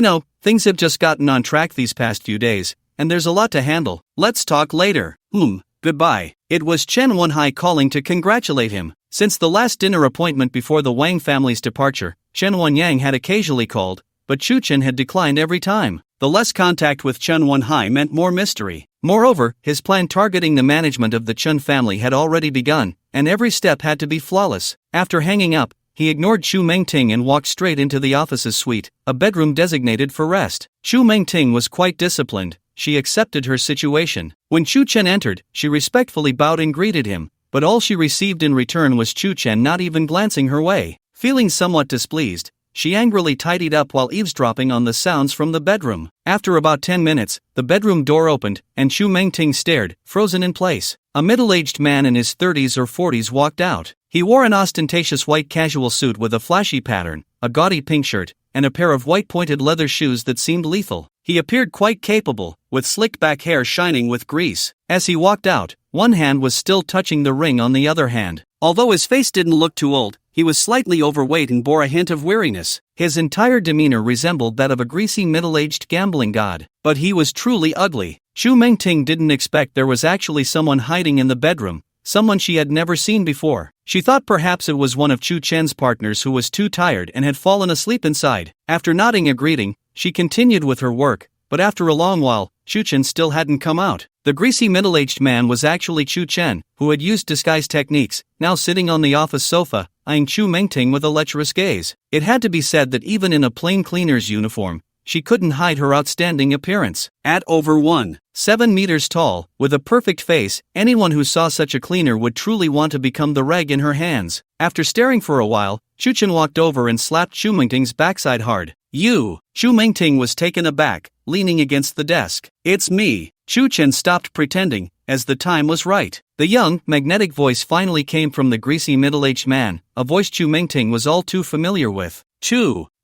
know, things have just gotten on track these past few days, and there's a lot to handle. Let's talk later. Goodbye. It was Chen Wenhai calling to congratulate him. Since the last dinner appointment before the Wang family's departure, Chen Wenyang had occasionally called, but Chen had declined every time. The less contact with Chen Wenhai meant more mystery. Moreover, his plan targeting the management of the Chen family had already begun, and every step had to be flawless. After hanging up, he ignored Xu Mengting and walked straight into the office's suite, a bedroom designated for rest. Xu Mengting was quite disciplined. She accepted her situation. When Chen entered, she respectfully bowed and greeted him, but all she received in return was Chen not even glancing her way. Feeling somewhat displeased, she angrily tidied up while eavesdropping on the sounds from the bedroom. After about 10 minutes, the bedroom door opened, and Xu Mengting stared, frozen in place. A middle-aged man in his 30s or 40s walked out. He wore an ostentatious white casual suit with a flashy pattern, a gaudy pink shirt, and a pair of white pointed leather shoes that seemed lethal. He appeared quite capable, with slick back hair shining with grease. As he walked out, one hand was still touching the ring on the other hand. Although his face didn't look too old, he was slightly overweight and bore a hint of weariness. His entire demeanor resembled that of a greasy middle-aged gambling god. But he was truly ugly. Xu Mengting didn't expect there was actually someone hiding in the bedroom, someone she had never seen before. She thought perhaps it was one of Chen's partners who was too tired and had fallen asleep inside. After nodding a greeting, she continued with her work, but after a long while, Chen still hadn't come out. The greasy middle-aged man was actually Chen, who had used disguise techniques, now sitting on the office sofa, eyeing Xu Mengting with a lecherous gaze. It had to be said that even in a plain cleaner's uniform, she couldn't hide her outstanding appearance. At over 1.7 meters tall, with a perfect face, anyone who saw such a cleaner would truly want to become the rag in her hands. After staring for a while, Chen walked over and slapped Xu Mengting's backside hard. You! Xu Mengting was taken aback, leaning against the desk. It's me. Chen stopped pretending, as the time was right. The young, magnetic voice finally came from the greasy middle-aged man, a voice Xu Mengting was all too familiar with.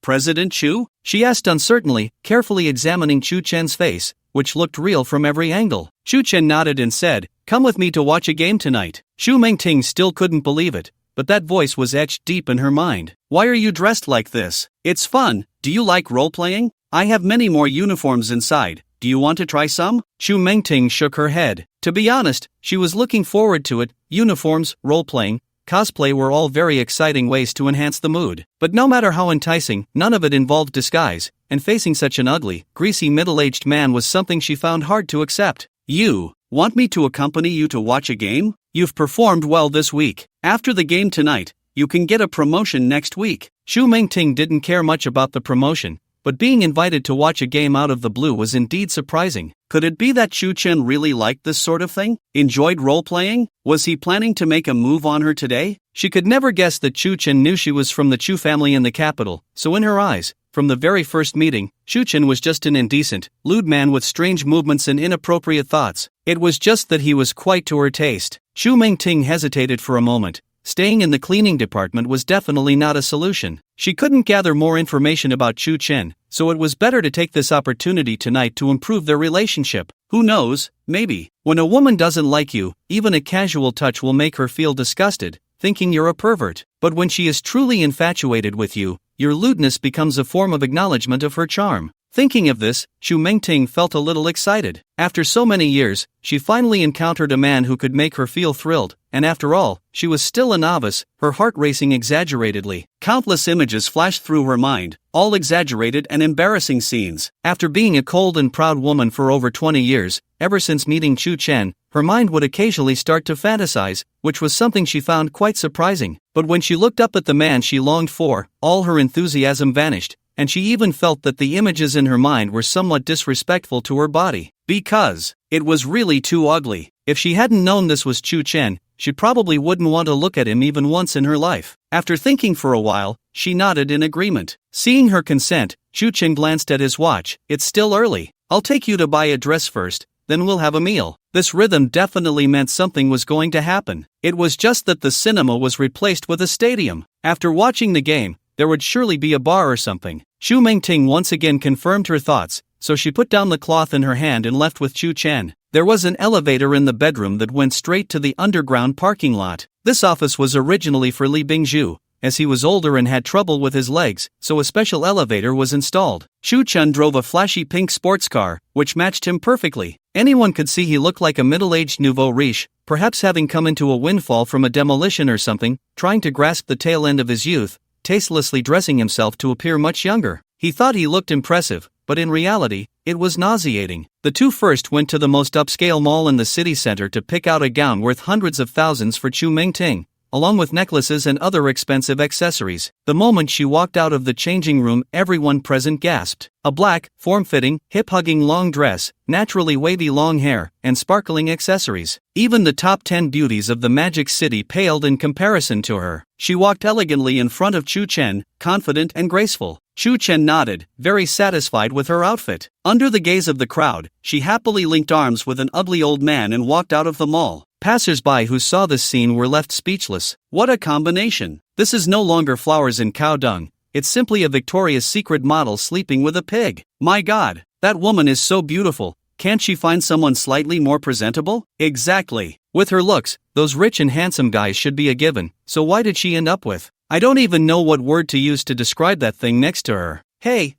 President Chu? She asked uncertainly, carefully examining Chen's face, which looked real from every angle. Chen nodded and said, "Come with me to watch a game tonight." Xu Mengting still couldn't believe it, but that voice was etched deep in her mind. Why are you dressed like this? It's fun. Do you like role-playing? I have many more uniforms inside. Do you want to try some? Xu Mengting shook her head. To be honest, she was looking forward to it. Uniforms, role-playing, cosplay were all very exciting ways to enhance the mood. But no matter how enticing, none of it involved disguise, and facing such an ugly, greasy middle-aged man was something she found hard to accept. You want me to accompany you to watch a game? You've performed well this week. After the game tonight, you can get a promotion next week. Xu Mengting didn't care much about the promotion, but being invited to watch a game out of the blue was indeed surprising. Could it be that Chen really liked this sort of thing? Enjoyed role-playing? Was he planning to make a move on her today? She could never guess that Chen knew she was from the Chu family in the capital, so in her eyes, from the very first meeting, Chen was just an indecent, lewd man with strange movements and inappropriate thoughts. It was just that he was quite to her taste. Xu Mengting hesitated for a moment. Staying in the cleaning department was definitely not a solution. She couldn't gather more information about Chen, so it was better to take this opportunity tonight to improve their relationship. Who knows, maybe, when a woman doesn't like you, even a casual touch will make her feel disgusted, thinking you're a pervert. But when she is truly infatuated with you, your lewdness becomes a form of acknowledgement of her charm. Thinking of this, Xu Mengting felt a little excited. After so many years, she finally encountered a man who could make her feel thrilled, and after all, she was still a novice, her heart racing exaggeratedly. Countless images flashed through her mind, all exaggerated and embarrassing scenes. After being a cold and proud woman for over 20 years, ever since meeting Chu Chen, her mind would occasionally start to fantasize, which was something she found quite surprising. But when she looked up at the man she longed for, all her enthusiasm vanished, and she even felt that the images in her mind were somewhat disrespectful to her body. Because it was really too ugly. If she hadn't known this was Chu Chen, she probably wouldn't want to look at him even once in her life. After thinking for a while, she nodded in agreement. Seeing her consent, Chu Chen glanced at his watch. It's still early. I'll take you to buy a dress first, then we'll have a meal. This rhythm definitely meant something was going to happen. It was just that the cinema was replaced with a stadium. After watching the game, there would surely be a bar or something. Chu Mengting once again confirmed her thoughts, so she put down the cloth in her hand and left with Chu Chen. There was an elevator in the bedroom that went straight to the underground parking lot. This office was originally for Li Bingzhu, as he was older and had trouble with his legs, so a special elevator was installed. Chu Chen drove a flashy pink sports car, which matched him perfectly. Anyone could see he looked like a middle-aged nouveau riche, perhaps having come into a windfall from a demolition or something, trying to grasp the tail end of his youth, tastelessly dressing himself to appear much younger. He thought he looked impressive, but in reality, it was nauseating. The two first went to the most upscale mall in the city center to pick out a gown worth hundreds of thousands for Chu Mengting, along with necklaces and other expensive accessories. The moment she walked out of the changing room, everyone present gasped. A black, form-fitting, hip-hugging long dress, naturally wavy long hair, and sparkling accessories. Even the top 10 beauties of the Magic City paled in comparison to her. She walked elegantly in front of Chu Chen, confident and graceful. Chu Chen nodded, very satisfied with her outfit. Under the gaze of the crowd, she happily linked arms with an ugly old man and walked out of the mall. Passers-by who saw this scene were left speechless. What a combination! This is no longer flowers in cow dung, it's simply a Victoria's Secret model sleeping with a pig. My God, that woman is so beautiful, can't she find someone slightly more presentable? Exactly. With her looks, those rich and handsome guys should be a given, so why did she end up with? I don't even know what word to use to describe that thing next to her. Hey,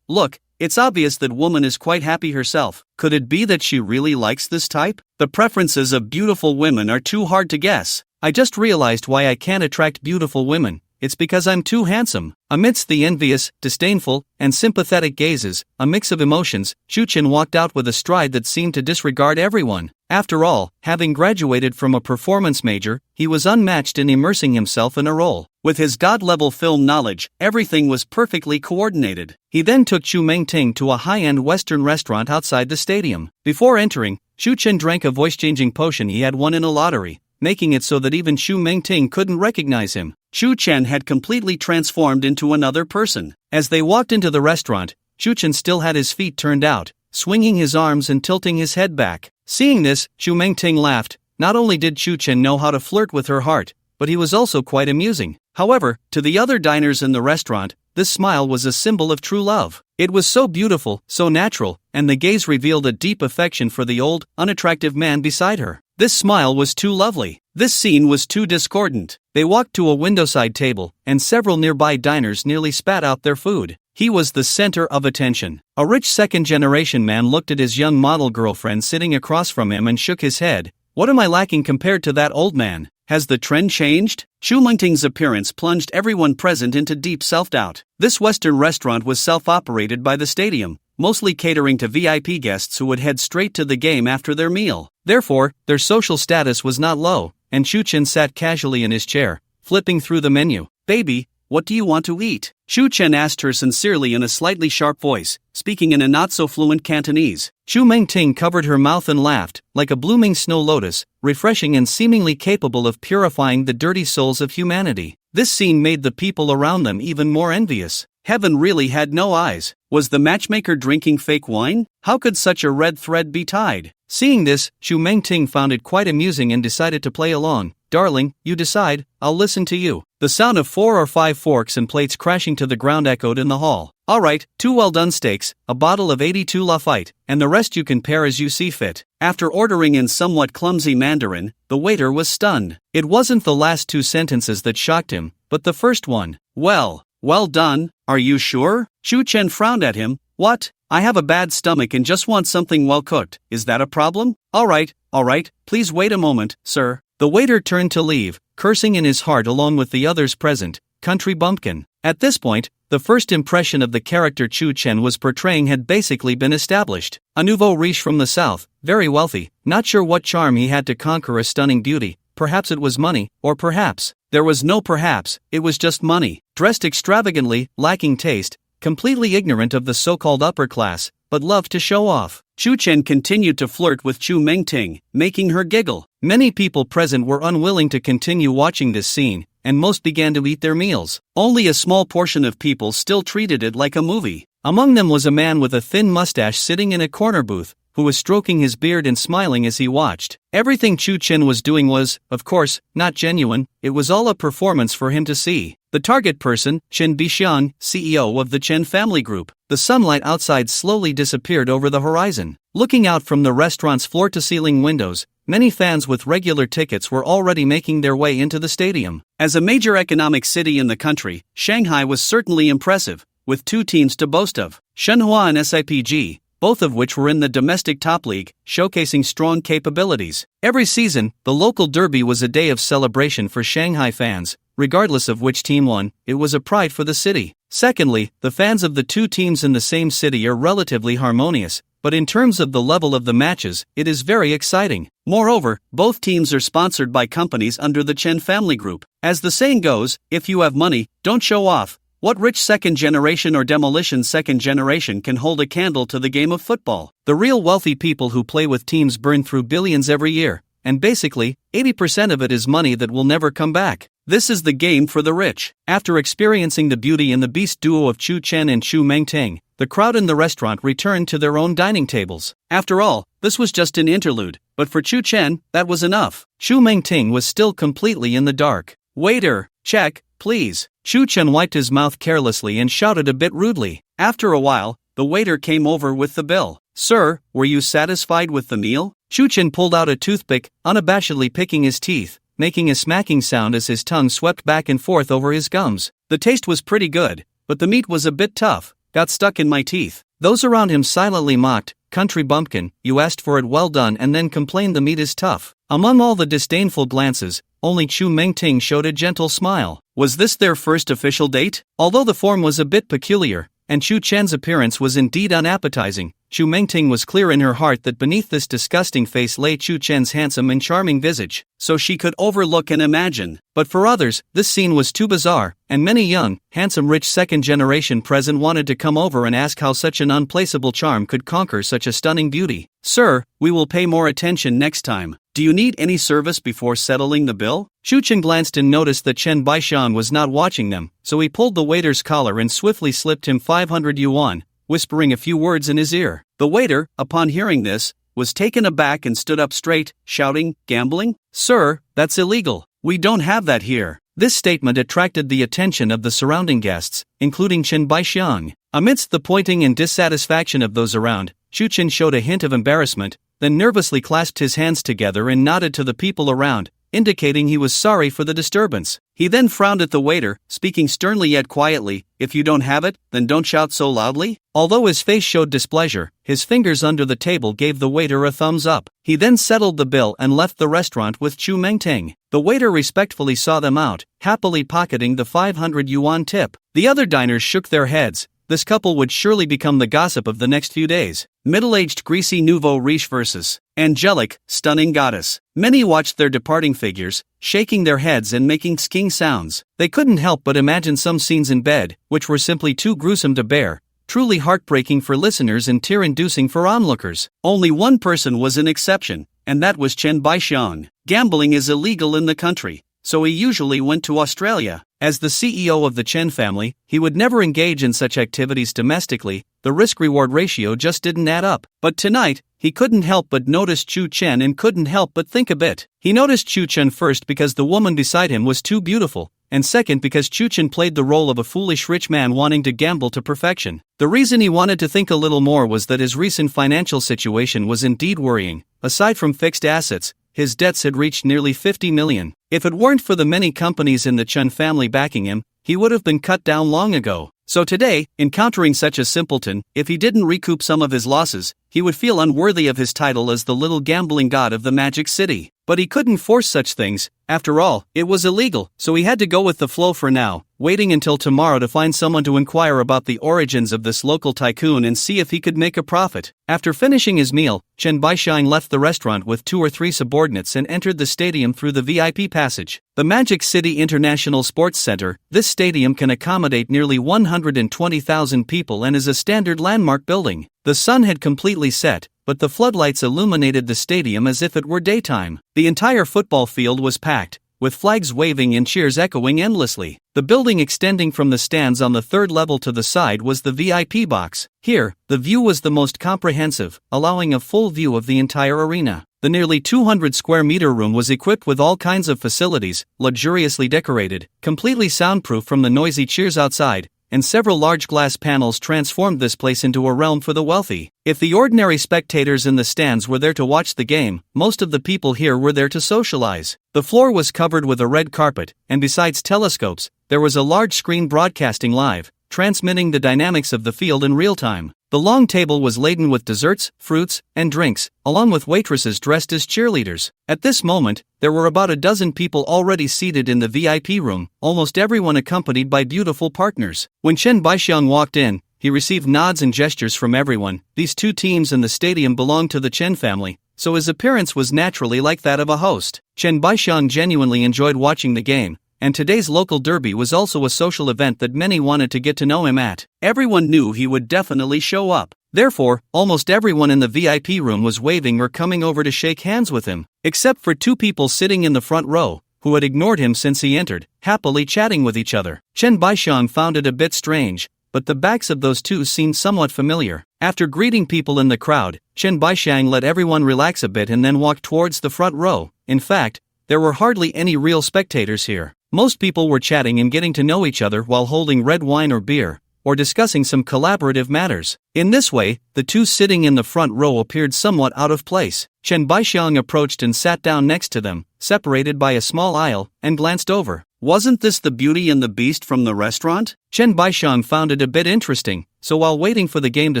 look, it's obvious that woman is quite happy herself. Could it be that she really likes this type? The preferences of beautiful women are too hard to guess. I just realized why I can't attract beautiful women. It's because I'm too handsome. Amidst the envious, disdainful, and sympathetic gazes, a mix of emotions, Chu Chen walked out with a stride that seemed to disregard everyone. After all, having graduated from a performance major, he was unmatched in immersing himself in a role. With his god-level film knowledge, everything was perfectly coordinated. He then took Chu Mengting to a high-end Western restaurant outside the stadium. Before entering, Chu Chen drank a voice-changing potion he had won in a lottery, making it so that even Chu Mengting couldn't recognize him. Chu Chen had completely transformed into another person. As they walked into the restaurant, Chu Chen still had his feet turned out, swinging his arms and tilting his head back. Seeing this, Chu Mengting laughed. Not only did Chu Chen know how to flirt with her heart, but he was also quite amusing. However, to the other diners in the restaurant, this smile was a symbol of true love. It was so beautiful, so natural, and the gaze revealed a deep affection for the old, unattractive man beside her. This smile was too lovely. This scene was too discordant. They walked to a windowside table, and several nearby diners nearly spat out their food. He was the center of attention. A rich second-generation man looked at his young model girlfriend sitting across from him and shook his head. What am I lacking compared to that old man? Has the trend changed? Chu Mengting's appearance plunged everyone present into deep self-doubt. This Western restaurant was self-operated by the stadium, mostly catering to VIP guests who would head straight to the game after their meal. Therefore, their social status was not low, and Chu Chen sat casually in his chair, flipping through the menu. Baby, what do you want to eat? Chu Chen asked her sincerely in a slightly sharp voice, speaking in a not-so-fluent Cantonese. Chu Mengting covered her mouth and laughed, like a blooming snow lotus, refreshing and seemingly capable of purifying the dirty souls of humanity. This scene made the people around them even more envious. Heaven really had no eyes. Was the matchmaker drinking fake wine? How could such a red thread be tied? Seeing this, Chu Mengting found it quite amusing and decided to play along. Darling, you decide, I'll listen to you. The sound of 4 or 5 forks and plates crashing to the ground echoed in the hall. Alright, 2 well-done steaks, a bottle of 82 Lafite, and the rest you can pair as you see fit. After ordering in somewhat clumsy Mandarin, the waiter was stunned. It wasn't the last 2 sentences that shocked him, but the first one. Well done, are you sure? Chu Chen frowned at him. What? I have a bad stomach and just want something well cooked. Is that a problem? Alright, please wait a moment, sir. The waiter turned to leave, cursing in his heart along with the others present. Country bumpkin. At this point, the first impression of the character Chu Chen was portraying had basically been established. A nouveau riche from the south, very wealthy, not sure what charm he had to conquer a stunning beauty. Perhaps it was money, or perhaps there was no perhaps, it was just money. Dressed extravagantly, lacking taste, completely ignorant of the so-called upper class, but loved to show off. Chu Chen continued to flirt with Chu Mengting, making her giggle. Many people present were unwilling to continue watching this scene, and most began to eat their meals. Only a small portion of people still treated it like a movie. Among them was a man with a thin mustache sitting in a corner booth, who was stroking his beard and smiling as he watched. Everything Chu Chen was doing was, of course, not genuine, it was all a performance for him to see. The target person, Chen Bixiang, CEO of the Chen family group. The sunlight outside slowly disappeared over the horizon. Looking out from the restaurant's floor-to-ceiling windows, many fans with regular tickets were already making their way into the stadium. As a major economic city in the country, Shanghai was certainly impressive, with 2 teams to boast of, Shenhua and SIPG, both of which were in the domestic top league, showcasing strong capabilities. Every season, the local derby was a day of celebration for Shanghai fans. Regardless of which team won, it was a pride for the city. Secondly, the fans of the 2 teams in the same city are relatively harmonious, but in terms of the level of the matches, it is very exciting. Moreover, both teams are sponsored by companies under the Chen family group. As the saying goes, if you have money, don't show off. What rich second generation or demolition second generation can hold a candle to the game of football? The real wealthy people who play with teams burn through billions every year, and basically, 80% of it is money that will never come back. This is the game for the rich. After experiencing the Beauty and the Beast duo of Chu Chen and Chu Mengting, the crowd in the restaurant returned to their own dining tables. After all, this was just an interlude, but for Chu Chen, that was enough. Chu Mengting was still completely in the dark. Waiter, check, please. Chu Chen wiped his mouth carelessly and shouted a bit rudely. After a while, the waiter came over with the bill. Sir, were you satisfied with the meal? Chu Chen pulled out a toothpick, unabashedly picking his teeth, making a smacking sound as his tongue swept back and forth over his gums. The taste was pretty good, but the meat was a bit tough, got stuck in my teeth. Those around him silently mocked, "Country bumpkin, you asked for it well done and then complained the meat is tough." Among all the disdainful glances, only Chu Mengting showed a gentle smile. Was this their first official date? Although the form was a bit peculiar, and Chu Chen's appearance was indeed unappetizing, Chu Mengting was clear in her heart that beneath this disgusting face lay Chu Chen's handsome and charming visage, so she could overlook and imagine. But for others, this scene was too bizarre, and many young, handsome rich second-generation present wanted to come over and ask how such an unplaceable charm could conquer such a stunning beauty. Sir, we will pay more attention next time. Do you need any service before settling the bill? Chu Chen glanced and noticed that Chen Baishan was not watching them, so he pulled the waiter's collar and swiftly slipped him 500 yuan, whispering a few words in his ear. The waiter, upon hearing this, was taken aback and stood up straight, shouting, "Gambling? Sir, that's illegal. We don't have that here." This statement attracted the attention of the surrounding guests, including Chen Baixiang. Amidst the pointing and dissatisfaction of those around, Chu Chen showed a hint of embarrassment, then nervously clasped his hands together and nodded to the people around, indicating he was sorry for the disturbance. He then frowned at the waiter, speaking sternly yet quietly, "If you don't have it, then don't shout so loudly." Although his face showed displeasure, his fingers under the table gave the waiter a thumbs up. He then settled the bill and left the restaurant with Chu Mengting. The waiter respectfully saw them out, happily pocketing the 500 yuan tip. The other diners shook their heads. This couple would surely become the gossip of the next few days. Middle-aged greasy nouveau riche versus angelic, stunning goddess. Many watched their departing figures, shaking their heads and making sking sounds. They couldn't help but imagine some scenes in bed, which were simply too gruesome to bear, truly heartbreaking for listeners and tear-inducing for onlookers. Only one person was an exception, and that was Chen Baixiang. Gambling is illegal in the country, so he usually went to Australia. As the CEO of the Chen family, he would never engage in such activities domestically. The risk-reward ratio just didn't add up. But tonight, he couldn't help but notice Chu Chen and couldn't help but think a bit. He noticed Chu Chen first because the woman beside him was too beautiful, and second because Chu Chen played the role of a foolish rich man wanting to gamble to perfection. The reason he wanted to think a little more was that his recent financial situation was indeed worrying. Aside from fixed assets, his debts had reached nearly 50 million. If it weren't for the many companies in the Chen family backing him, he would have been cut down long ago. So today, encountering such a simpleton, if he didn't recoup some of his losses, he would feel unworthy of his title as the little gambling god of the Magic City. But he couldn't force such things. After all, it was illegal, so he had to go with the flow for now, waiting until tomorrow to find someone to inquire about the origins of this local tycoon and see if he could make a profit. After finishing his meal, Chen Baishang left the restaurant with 2 or 3 subordinates and entered the stadium through the VIP passage. The Magic City International Sports Center, this stadium can accommodate nearly 120,000 people and is a standard landmark building. The sun had completely set, but the floodlights illuminated the stadium as if it were daytime. The entire football field was packed, with flags waving and cheers echoing endlessly. The building extending from the stands on the 3rd level to the side was the VIP box. Here, the view was the most comprehensive, allowing a full view of the entire arena. The nearly 200 square meter room was equipped with all kinds of facilities, luxuriously decorated, completely soundproof from the noisy cheers outside, and several large glass panels transformed this place into a realm for the wealthy. If the ordinary spectators in the stands were there to watch the game, most of the people here were there to socialize. The floor was covered with a red carpet, and besides telescopes, there was a large screen broadcasting live, transmitting the dynamics of the field in real time. The long table was laden with desserts, fruits, and drinks, along with waitresses dressed as cheerleaders. At this moment, there were about a dozen people already seated in the VIP room, almost everyone accompanied by beautiful partners. When Chen Baishang walked in, he received nods and gestures from everyone. These 2 teams in the stadium belonged to the Chen family, so his appearance was naturally like that of a host. Chen Baishang genuinely enjoyed watching the game, and today's local derby was also a social event that many wanted to get to know him at. Everyone knew he would definitely show up. Therefore, almost everyone in the VIP room was waving or coming over to shake hands with him, except for 2 people sitting in the front row, who had ignored him since he entered, happily chatting with each other. Chen Baishang found it a bit strange, but the backs of those 2 seemed somewhat familiar. After greeting people in the crowd, Chen Baishang let everyone relax a bit and then walked towards the front row. In fact, there were hardly any real spectators here. Most people were chatting and getting to know each other while holding red wine or beer, or discussing some collaborative matters. In this way, the 2 sitting in the front row appeared somewhat out of place. Chen Baishang approached and sat down next to them, separated by a small aisle, and glanced over. Wasn't this the Beauty and the Beast from the restaurant? Chen Baishang found it a bit interesting, so while waiting for the game to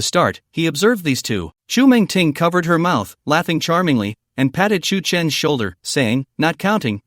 start, he observed these 2. Chu Mengting covered her mouth, laughing charmingly, and patted Chu Chen's shoulder, saying, not counting,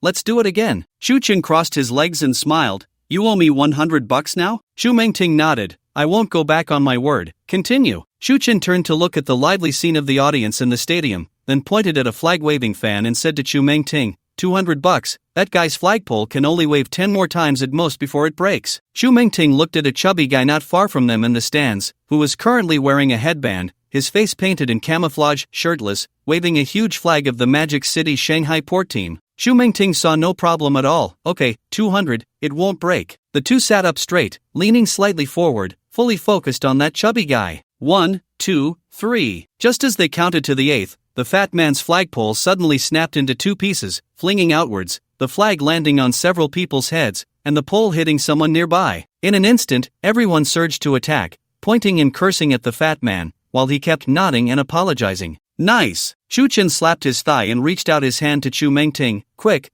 let's do it again. Chu Chen crossed his legs and smiled. You owe me $100 now? Chu Mengting nodded. I won't go back on my word. Continue. Chu Chen turned to look at the lively scene of the audience in the stadium, then pointed at a flag-waving fan and said to Chu Mengting, $200, that guy's flagpole can only wave 10 more times at most before it breaks. Chu Mengting looked at a chubby guy not far from them in the stands, who was currently wearing a headband, his face painted in camouflage, shirtless, waving a huge flag of the Magic City Shanghai Port team. Chu Mengting saw no problem at all. Okay, 200, it won't break. The 2 sat up straight, leaning slightly forward, fully focused on that chubby guy. 1, 2, 3. Just as they counted to the 8th, the fat man's flagpole suddenly snapped into 2 pieces, flinging outwards, the flag landing on several people's heads, and the pole hitting someone nearby. In an instant, everyone surged to attack, pointing and cursing at the fat man, while he kept nodding and apologizing. Nice! Chu Chen slapped his thigh and reached out his hand to Chu Mengting. Quick,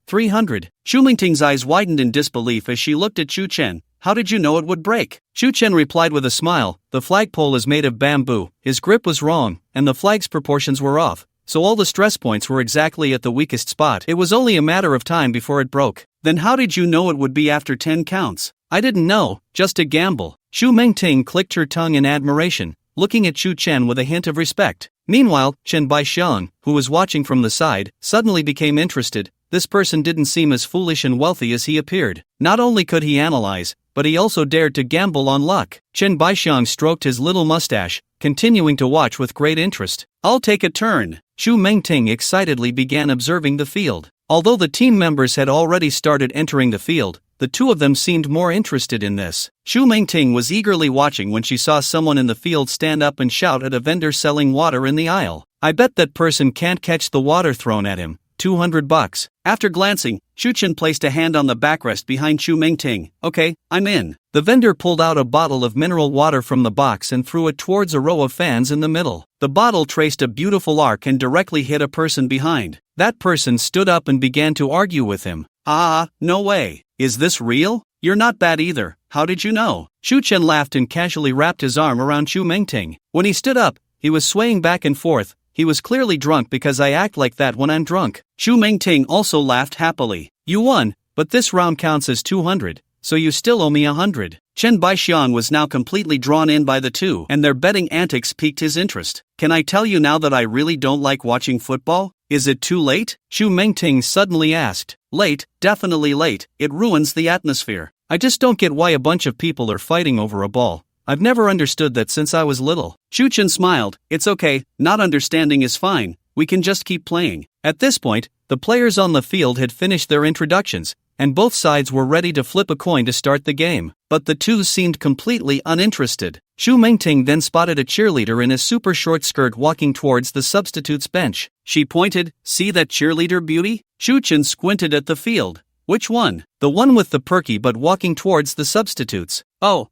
300. Chu Mengting's eyes widened in disbelief as she looked at Chu Chen. How did you know it would break? Chu Chen replied with a smile. The flagpole is made of bamboo. His grip was wrong, and the flag's proportions were off, so all the stress points were exactly at the weakest spot. It was only a matter of time before it broke. Then how did you know it would be after 10 counts? I didn't know, just a gamble. Chu Mengting clicked her tongue in admiration, looking at Chu Chen with a hint of respect. Meanwhile, Chen Baishang, who was watching from the side, suddenly became interested. This person didn't seem as foolish and wealthy as he appeared. Not only could he analyze, but he also dared to gamble on luck. Chen Baishang stroked his little mustache, continuing to watch with great interest. I'll take a turn. Chu Mengting excitedly began observing the field. Although the team members had already started entering the field, the 2 of them seemed more interested in this. Chu Mengting was eagerly watching when she saw someone in the field stand up and shout at a vendor selling water in the aisle. I bet that person can't catch the water thrown at him. $200. After glancing, Chu Chen placed a hand on the backrest behind Chu Mengting. Okay, I'm in. The vendor pulled out a bottle of mineral water from the box and threw it towards a row of fans in the middle. The bottle traced a beautiful arc and directly hit a person behind. That person stood up and began to argue with him. No way. Is this real? you're not bad either, how did you know? Shu Chen laughed and casually wrapped his arm around Chu Mingting. When he stood up, he was swaying back and forth. He was clearly drunk because I act like that when I'm drunk. Chu Mingting also laughed happily. You won, but this round counts as 200, so you still owe me 100. Chen Baixiang was now completely drawn in by the two, and their betting antics piqued his interest. Can I tell you now that I really don't like watching football? Is it too late? Chu Mingting suddenly asked. Late, definitely late, it ruins the atmosphere. I just don't get why a bunch of people are fighting over a ball. I've never understood that since I was little. Shu Chen smiled. It's okay, not understanding is fine, we can just keep playing. At this point, the players on the field had finished their introductions, and both sides were ready to flip a coin to start the game. But the two seemed completely uninterested. Chu Mingting then spotted a cheerleader in a super short skirt walking towards the substitutes bench. She pointed, see that cheerleader beauty? Shu Chen squinted at the field. Which one? The one with the perky but walking towards the substitutes. Oh,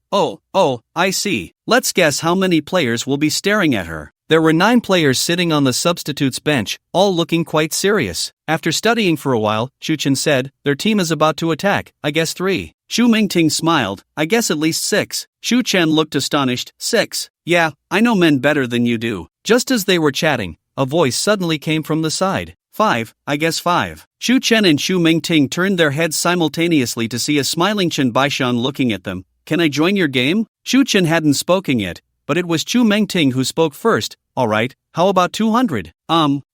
I see. Let's guess how many players will be staring at her. There were 9 players sitting on the substitutes bench, all looking quite serious. After studying for a while, Shu Chen said, their team is about to attack, I guess 3. Chu Mingting smiled, I guess at least 6. Shu Chen looked astonished, 6? Yeah, I know men better than you do. Just as they were chatting, a voice suddenly came from the side. 5, I guess 5. Shu Chen and Chu Mingting turned their heads simultaneously to see a smiling Chen Baixiang looking at them. Can I join your game? Shu Chen hadn't spoken yet, but it was Chu Mingting who spoke first. Alright, how about 200?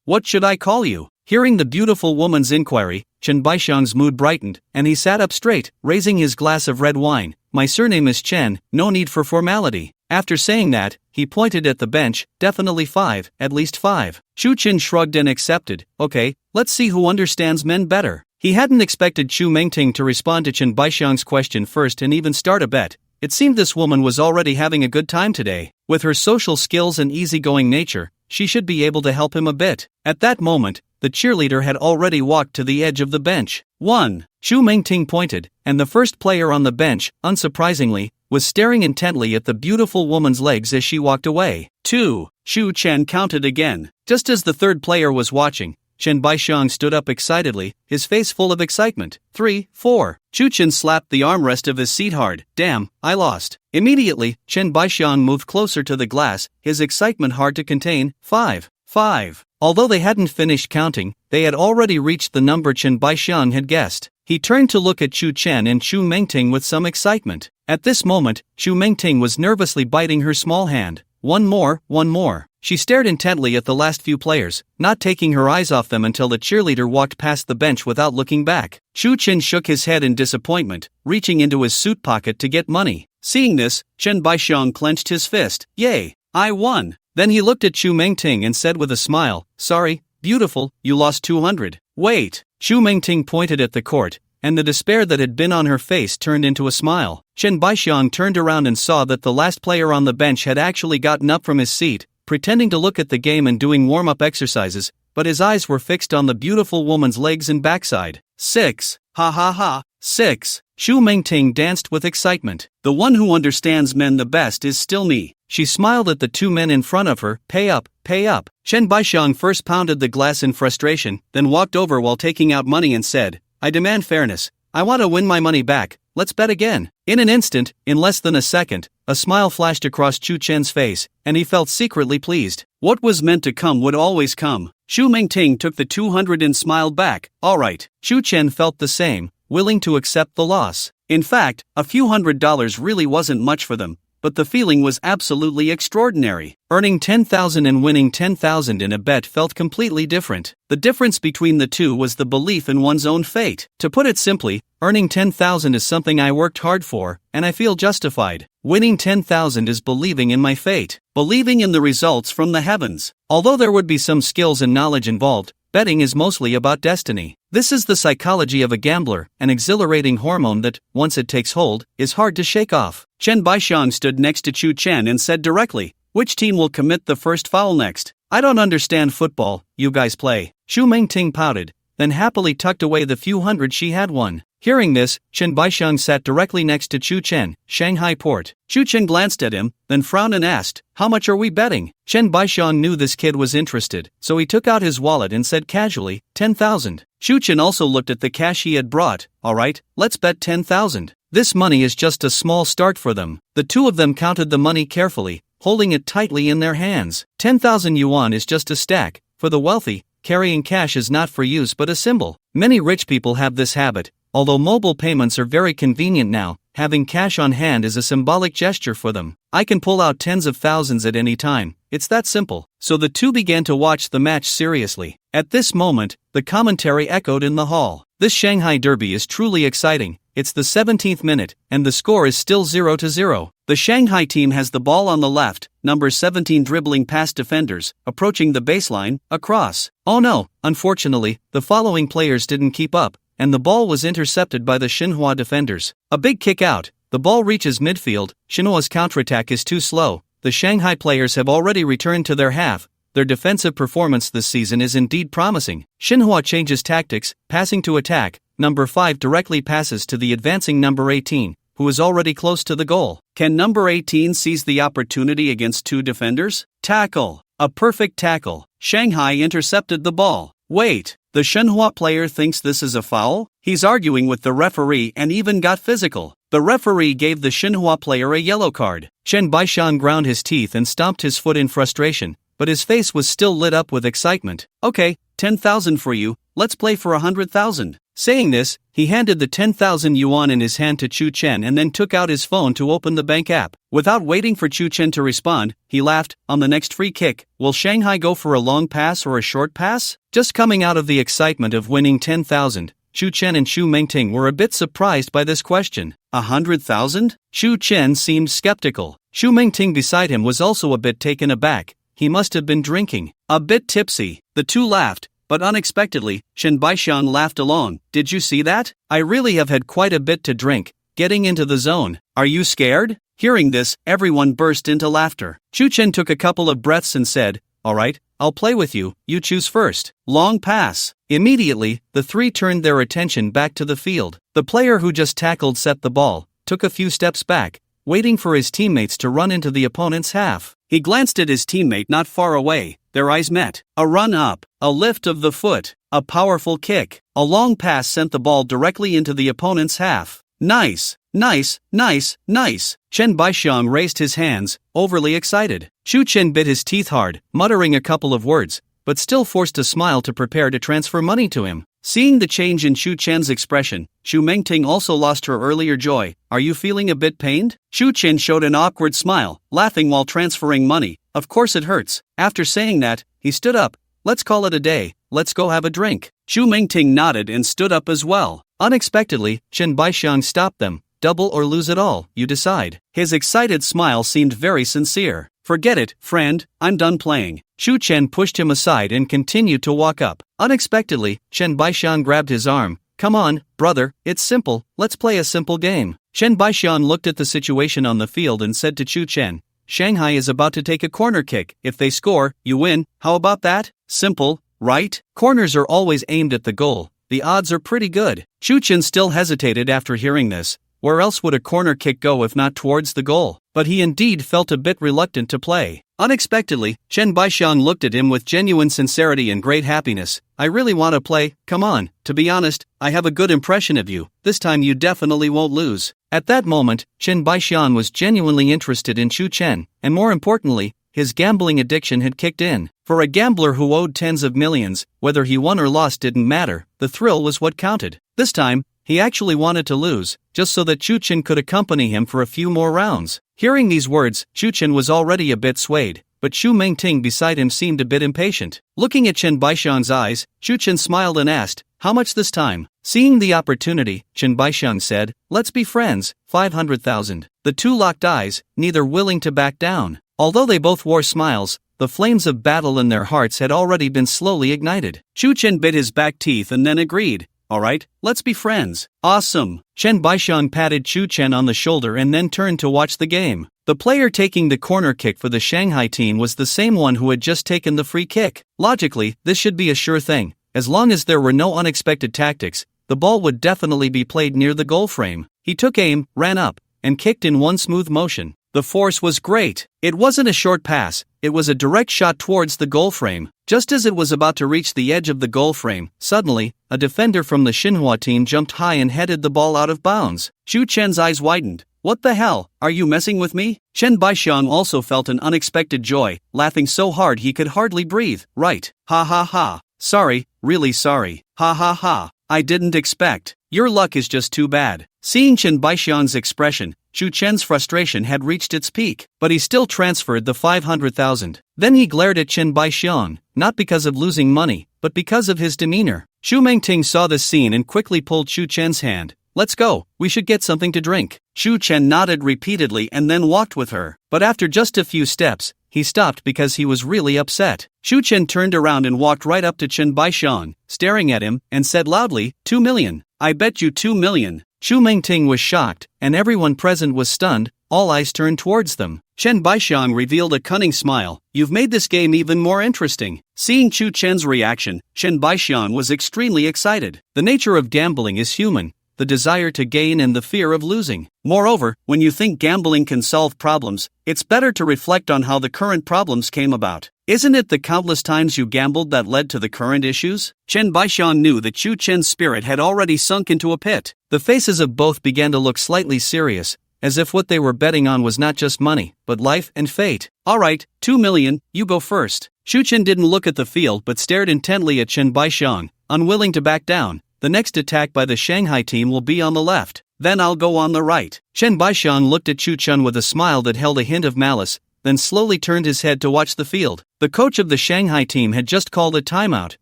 What should I call you? Hearing the beautiful woman's inquiry, Chen Baixiang's mood brightened, and he sat up straight, raising his glass of red wine. My surname is Chen, no need for formality. After saying that, he pointed at the bench, definitely 5, at least 5. Shu Chen shrugged and accepted. Okay, let's see who understands men better. He hadn't expected Chu Mingting to respond to Chen Baixiang's question first and even start a bet. It seemed this woman was already having a good time today. With her social skills and easygoing nature, she should be able to help him a bit. At that moment, the cheerleader had already walked to the edge of the bench. 1. Chu Mingting pointed, and the first player on the bench, unsurprisingly, was staring intently at the beautiful woman's legs as she walked away. 2. Shu Chen counted again. Just as the third player was watching, Chen Baixiang stood up excitedly, his face full of excitement. 3, 4. Shu Chen slapped the armrest of his seat hard. Damn, I lost. Immediately, Chen Baixiang moved closer to the glass, his excitement hard to contain. 5. 5. Although they hadn't finished counting, they had already reached the number Chen Baixiang had guessed. He turned to look at Chu Chen and Chu Mingting with some excitement. At this moment, Chu Mingting was nervously biting her small hand. One more. She stared intently at the last few players, not taking her eyes off them until the cheerleader walked past the bench without looking back. Chu Chen shook his head in disappointment, reaching into his suit pocket to get money. Seeing this, Chen Baixiang clenched his fist. Yay, I won. Then he looked at Chu Mingting and said with a smile, sorry, beautiful, you lost 200. Wait. Chu Mingting pointed at the court, and the despair that had been on her face turned into a smile. Chen Baixiang turned around and saw that the last player on the bench had actually gotten up from his seat, pretending to look at the game and doing warm-up exercises, but his eyes were fixed on the beautiful woman's legs and backside. 6. Ha ha ha. 6. Chu Mingting danced with excitement. The one who understands men the best is still me. She smiled at the 2 men in front of her. Pay up, pay up. Chen Baixiang first pounded the glass in frustration, then walked over while taking out money and said, I demand fairness. I want to win my money back. Let's bet again. In an instant, in less than a second, a smile flashed across Chu Chen's face, and he felt secretly pleased. What was meant to come would always come. Chu Mingting took the 200 and smiled back. Alright. Chu Chen felt the same, willing to accept the loss. In fact, a few $100 really wasn't much for them, but the feeling was absolutely extraordinary. Earning 10,000 and winning 10,000 in a bet felt completely different. The difference between the two was the belief in one's own fate. To put it simply, earning 10,000 is something I worked hard for, and I feel justified. Winning 10,000 is believing in my fate, believing in the results from the heavens. Although there would be some skills and knowledge involved, betting is mostly about destiny. This is the psychology of a gambler, an exhilarating hormone that, once it takes hold, is hard to shake off. Chen Baixiang stood next to Chu Chen and said directly, which team will commit the first foul next? I don't understand football, you guys play. Chu Mingting pouted, then happily tucked away the few hundred she had won. Hearing this, Chen Baixiang sat directly next to Chu Chen, Shanghai port. Chu Chen glanced at him, then frowned and asked, how much are we betting? Chen Baixiang knew this kid was interested, so he took out his wallet and said casually, 10,000. Chu Chen also looked at the cash he had brought. Alright, let's bet 10,000. This money is just a small start for them. The two of them counted the money carefully, holding it tightly in their hands. 10,000 yuan is just a stack. For the wealthy, carrying cash is not for use but a symbol. Many rich people have this habit. Although mobile payments are very convenient now, having cash on hand is a symbolic gesture for them. I can pull out tens of thousands at any time. It's that simple. So the two began to watch the match seriously. At this moment, the commentary echoed in the hall. This Shanghai Derby is truly exciting. It's the 17th minute, and the score is still 0-0. The Shanghai team has the ball on the left, number 17 dribbling past defenders, approaching the baseline, across. Oh no, unfortunately, the following players didn't keep up, and the ball was intercepted by the Xinhua defenders. A big kick out, the ball reaches midfield. Xinhua's counterattack is too slow. The Shanghai players have already returned to their half. Their defensive performance this season is indeed promising. Xinhua changes tactics, passing to attack. Number 5 directly passes to the advancing number 18, who is already close to the goal. Can number 18 seize the opportunity against two defenders? Tackle. A perfect tackle. Shanghai intercepted the ball. Wait, the Xinhua player thinks this is a foul? He's arguing with the referee and even got physical. The referee gave the Xinhua player a yellow card. Chen Baishan ground his teeth and stomped his foot in frustration, but his face was still lit up with excitement. Okay, 10,000 for you, let's play for 100,000. Saying this, he handed the 10,000 yuan in his hand to Chu Chen and then took out his phone to open the bank app. Without waiting for Chu Chen to respond, he laughed. On the next free kick, will Shanghai go for a long pass or a short pass? Just coming out of the excitement of winning 10,000, Chu Chen and Xu Mengting were a bit surprised by this question. 100,000? Chu Chen seemed skeptical. Xu Mengting beside him was also a bit taken aback. He must have been drinking. A bit tipsy. The two laughed. But unexpectedly, Shen Baishan laughed along. Did you see that? I really have had quite a bit to drink. Getting into the zone. Are you scared? Hearing this, everyone burst into laughter. Chu Chen took a couple of breaths and said, Alright, I'll play with you, you choose first. Long pass. Immediately, the three turned their attention back to the field. The player who just tackled set the ball, took a few steps back, waiting for his teammates to run into the opponent's half. He glanced at his teammate not far away. Their eyes met. A run up, a lift of the foot, a powerful kick. A long pass sent the ball directly into the opponent's half. Nice, nice, nice, nice. Chen Baishan raised his hands, overly excited. Chu Chen bit his teeth hard, muttering a couple of words, but still forced a smile to prepare to transfer money to him. Seeing the change in Chu Chen's expression, Xu Mengting also lost her earlier joy. Are you feeling a bit pained? Chu Chen showed an awkward smile, laughing while transferring money. Of course it hurts. After saying that, he stood up. Let's call it a day. Let's go have a drink. Xu Mengting nodded and stood up as well. Unexpectedly, Chen Baishan stopped them. Double or lose it all, you decide. His excited smile seemed very sincere. Forget it, friend, I'm done playing. Xu Chen pushed him aside and continued to walk up. Unexpectedly, Chen Baishan grabbed his arm. Come on, brother, it's simple, let's play a simple game. Chen Baishan looked at the situation on the field and said to Chu Chen, Shanghai is about to take a corner kick. If they score, you win. How about that? Simple, right? Corners are always aimed at the goal. The odds are pretty good. Chu Chen still hesitated after hearing this. Where else would a corner kick go if not towards the goal? But he indeed felt a bit reluctant to play. Unexpectedly, Chen Baishan looked at him with genuine sincerity and great happiness. I really want to play, come on. To be honest, I have a good impression of you. This time you definitely won't lose. At that moment, Chen Baishan was genuinely interested in Chu Chen, and more importantly, his gambling addiction had kicked in. For a gambler who owed tens of millions, whether he won or lost didn't matter, the thrill was what counted. This time, he actually wanted to lose, just so that Chu Chen could accompany him for a few more rounds. Hearing these words, Chu Chen was already a bit swayed, but Xu Mengting beside him seemed a bit impatient. Looking at Chen Baishan's eyes, Chu Chen smiled and asked, how much this time? Seeing the opportunity, Chen Baishan said, let's be friends, 500,000. The two locked eyes, neither willing to back down. Although they both wore smiles, the flames of battle in their hearts had already been slowly ignited. Chu Chen bit his back teeth and then agreed. Alright, let's be friends. Awesome. Chen Baishan patted Chu Chen on the shoulder and then turned to watch the game. The player taking the corner kick for the Shanghai team was the same one who had just taken the free kick. Logically, this should be a sure thing. As long as there were no unexpected tactics, the ball would definitely be played near the goal frame. He took aim, ran up, and kicked in one smooth motion. The force was great. It wasn't a short pass, it was a direct shot towards the goal frame. Just as it was about to reach the edge of the goal frame, suddenly, a defender from the Xinhua team jumped high and headed the ball out of bounds. Xu Chen's eyes widened. What the hell, are you messing with me? Chen Baixiang also felt an unexpected joy, laughing so hard he could hardly breathe. Right, ha ha ha. Sorry, really sorry. Ha ha ha. I didn't expect. Your luck is just too bad. Seeing Chen Baixiang's expression, Xu Chen's frustration had reached its peak, but he still transferred the 500,000. Then he glared at Chen Baixiang, not because of losing money, but because of his demeanor. Xu Mengting saw this scene and quickly pulled Xu Chen's hand. Let's go, we should get something to drink. Xu Chen nodded repeatedly and then walked with her, but after just a few steps, he stopped because he was really upset. Xu Chen turned around and walked right up to Chen Baixiang, staring at him, and said loudly, 2 million. I bet you 2 million. Xu Mengting was shocked, and everyone present was stunned. All eyes turned towards them. Chen Baixiang revealed a cunning smile. You've made this game even more interesting. Seeing Xu Chen's reaction, Chen Baixiang was extremely excited. The nature of gambling is human, the desire to gain and the fear of losing. Moreover, when you think gambling can solve problems, it's better to reflect on how the current problems came about. Isn't it the countless times you gambled that led to the current issues? Chen Baixiang knew that Xu Chen's spirit had already sunk into a pit. The faces of both began to look slightly serious, as if what they were betting on was not just money, but life and fate. Alright, 2 million, you go first. Xu Chen didn't look at the field but stared intently at Chen Baixiang, unwilling to back down. The next attack by the Shanghai team will be on the left, then I'll go on the right. Chen Baixiang looked at Xu Chen with a smile that held a hint of malice, then slowly turned his head to watch the field. The coach of the Shanghai team had just called a timeout,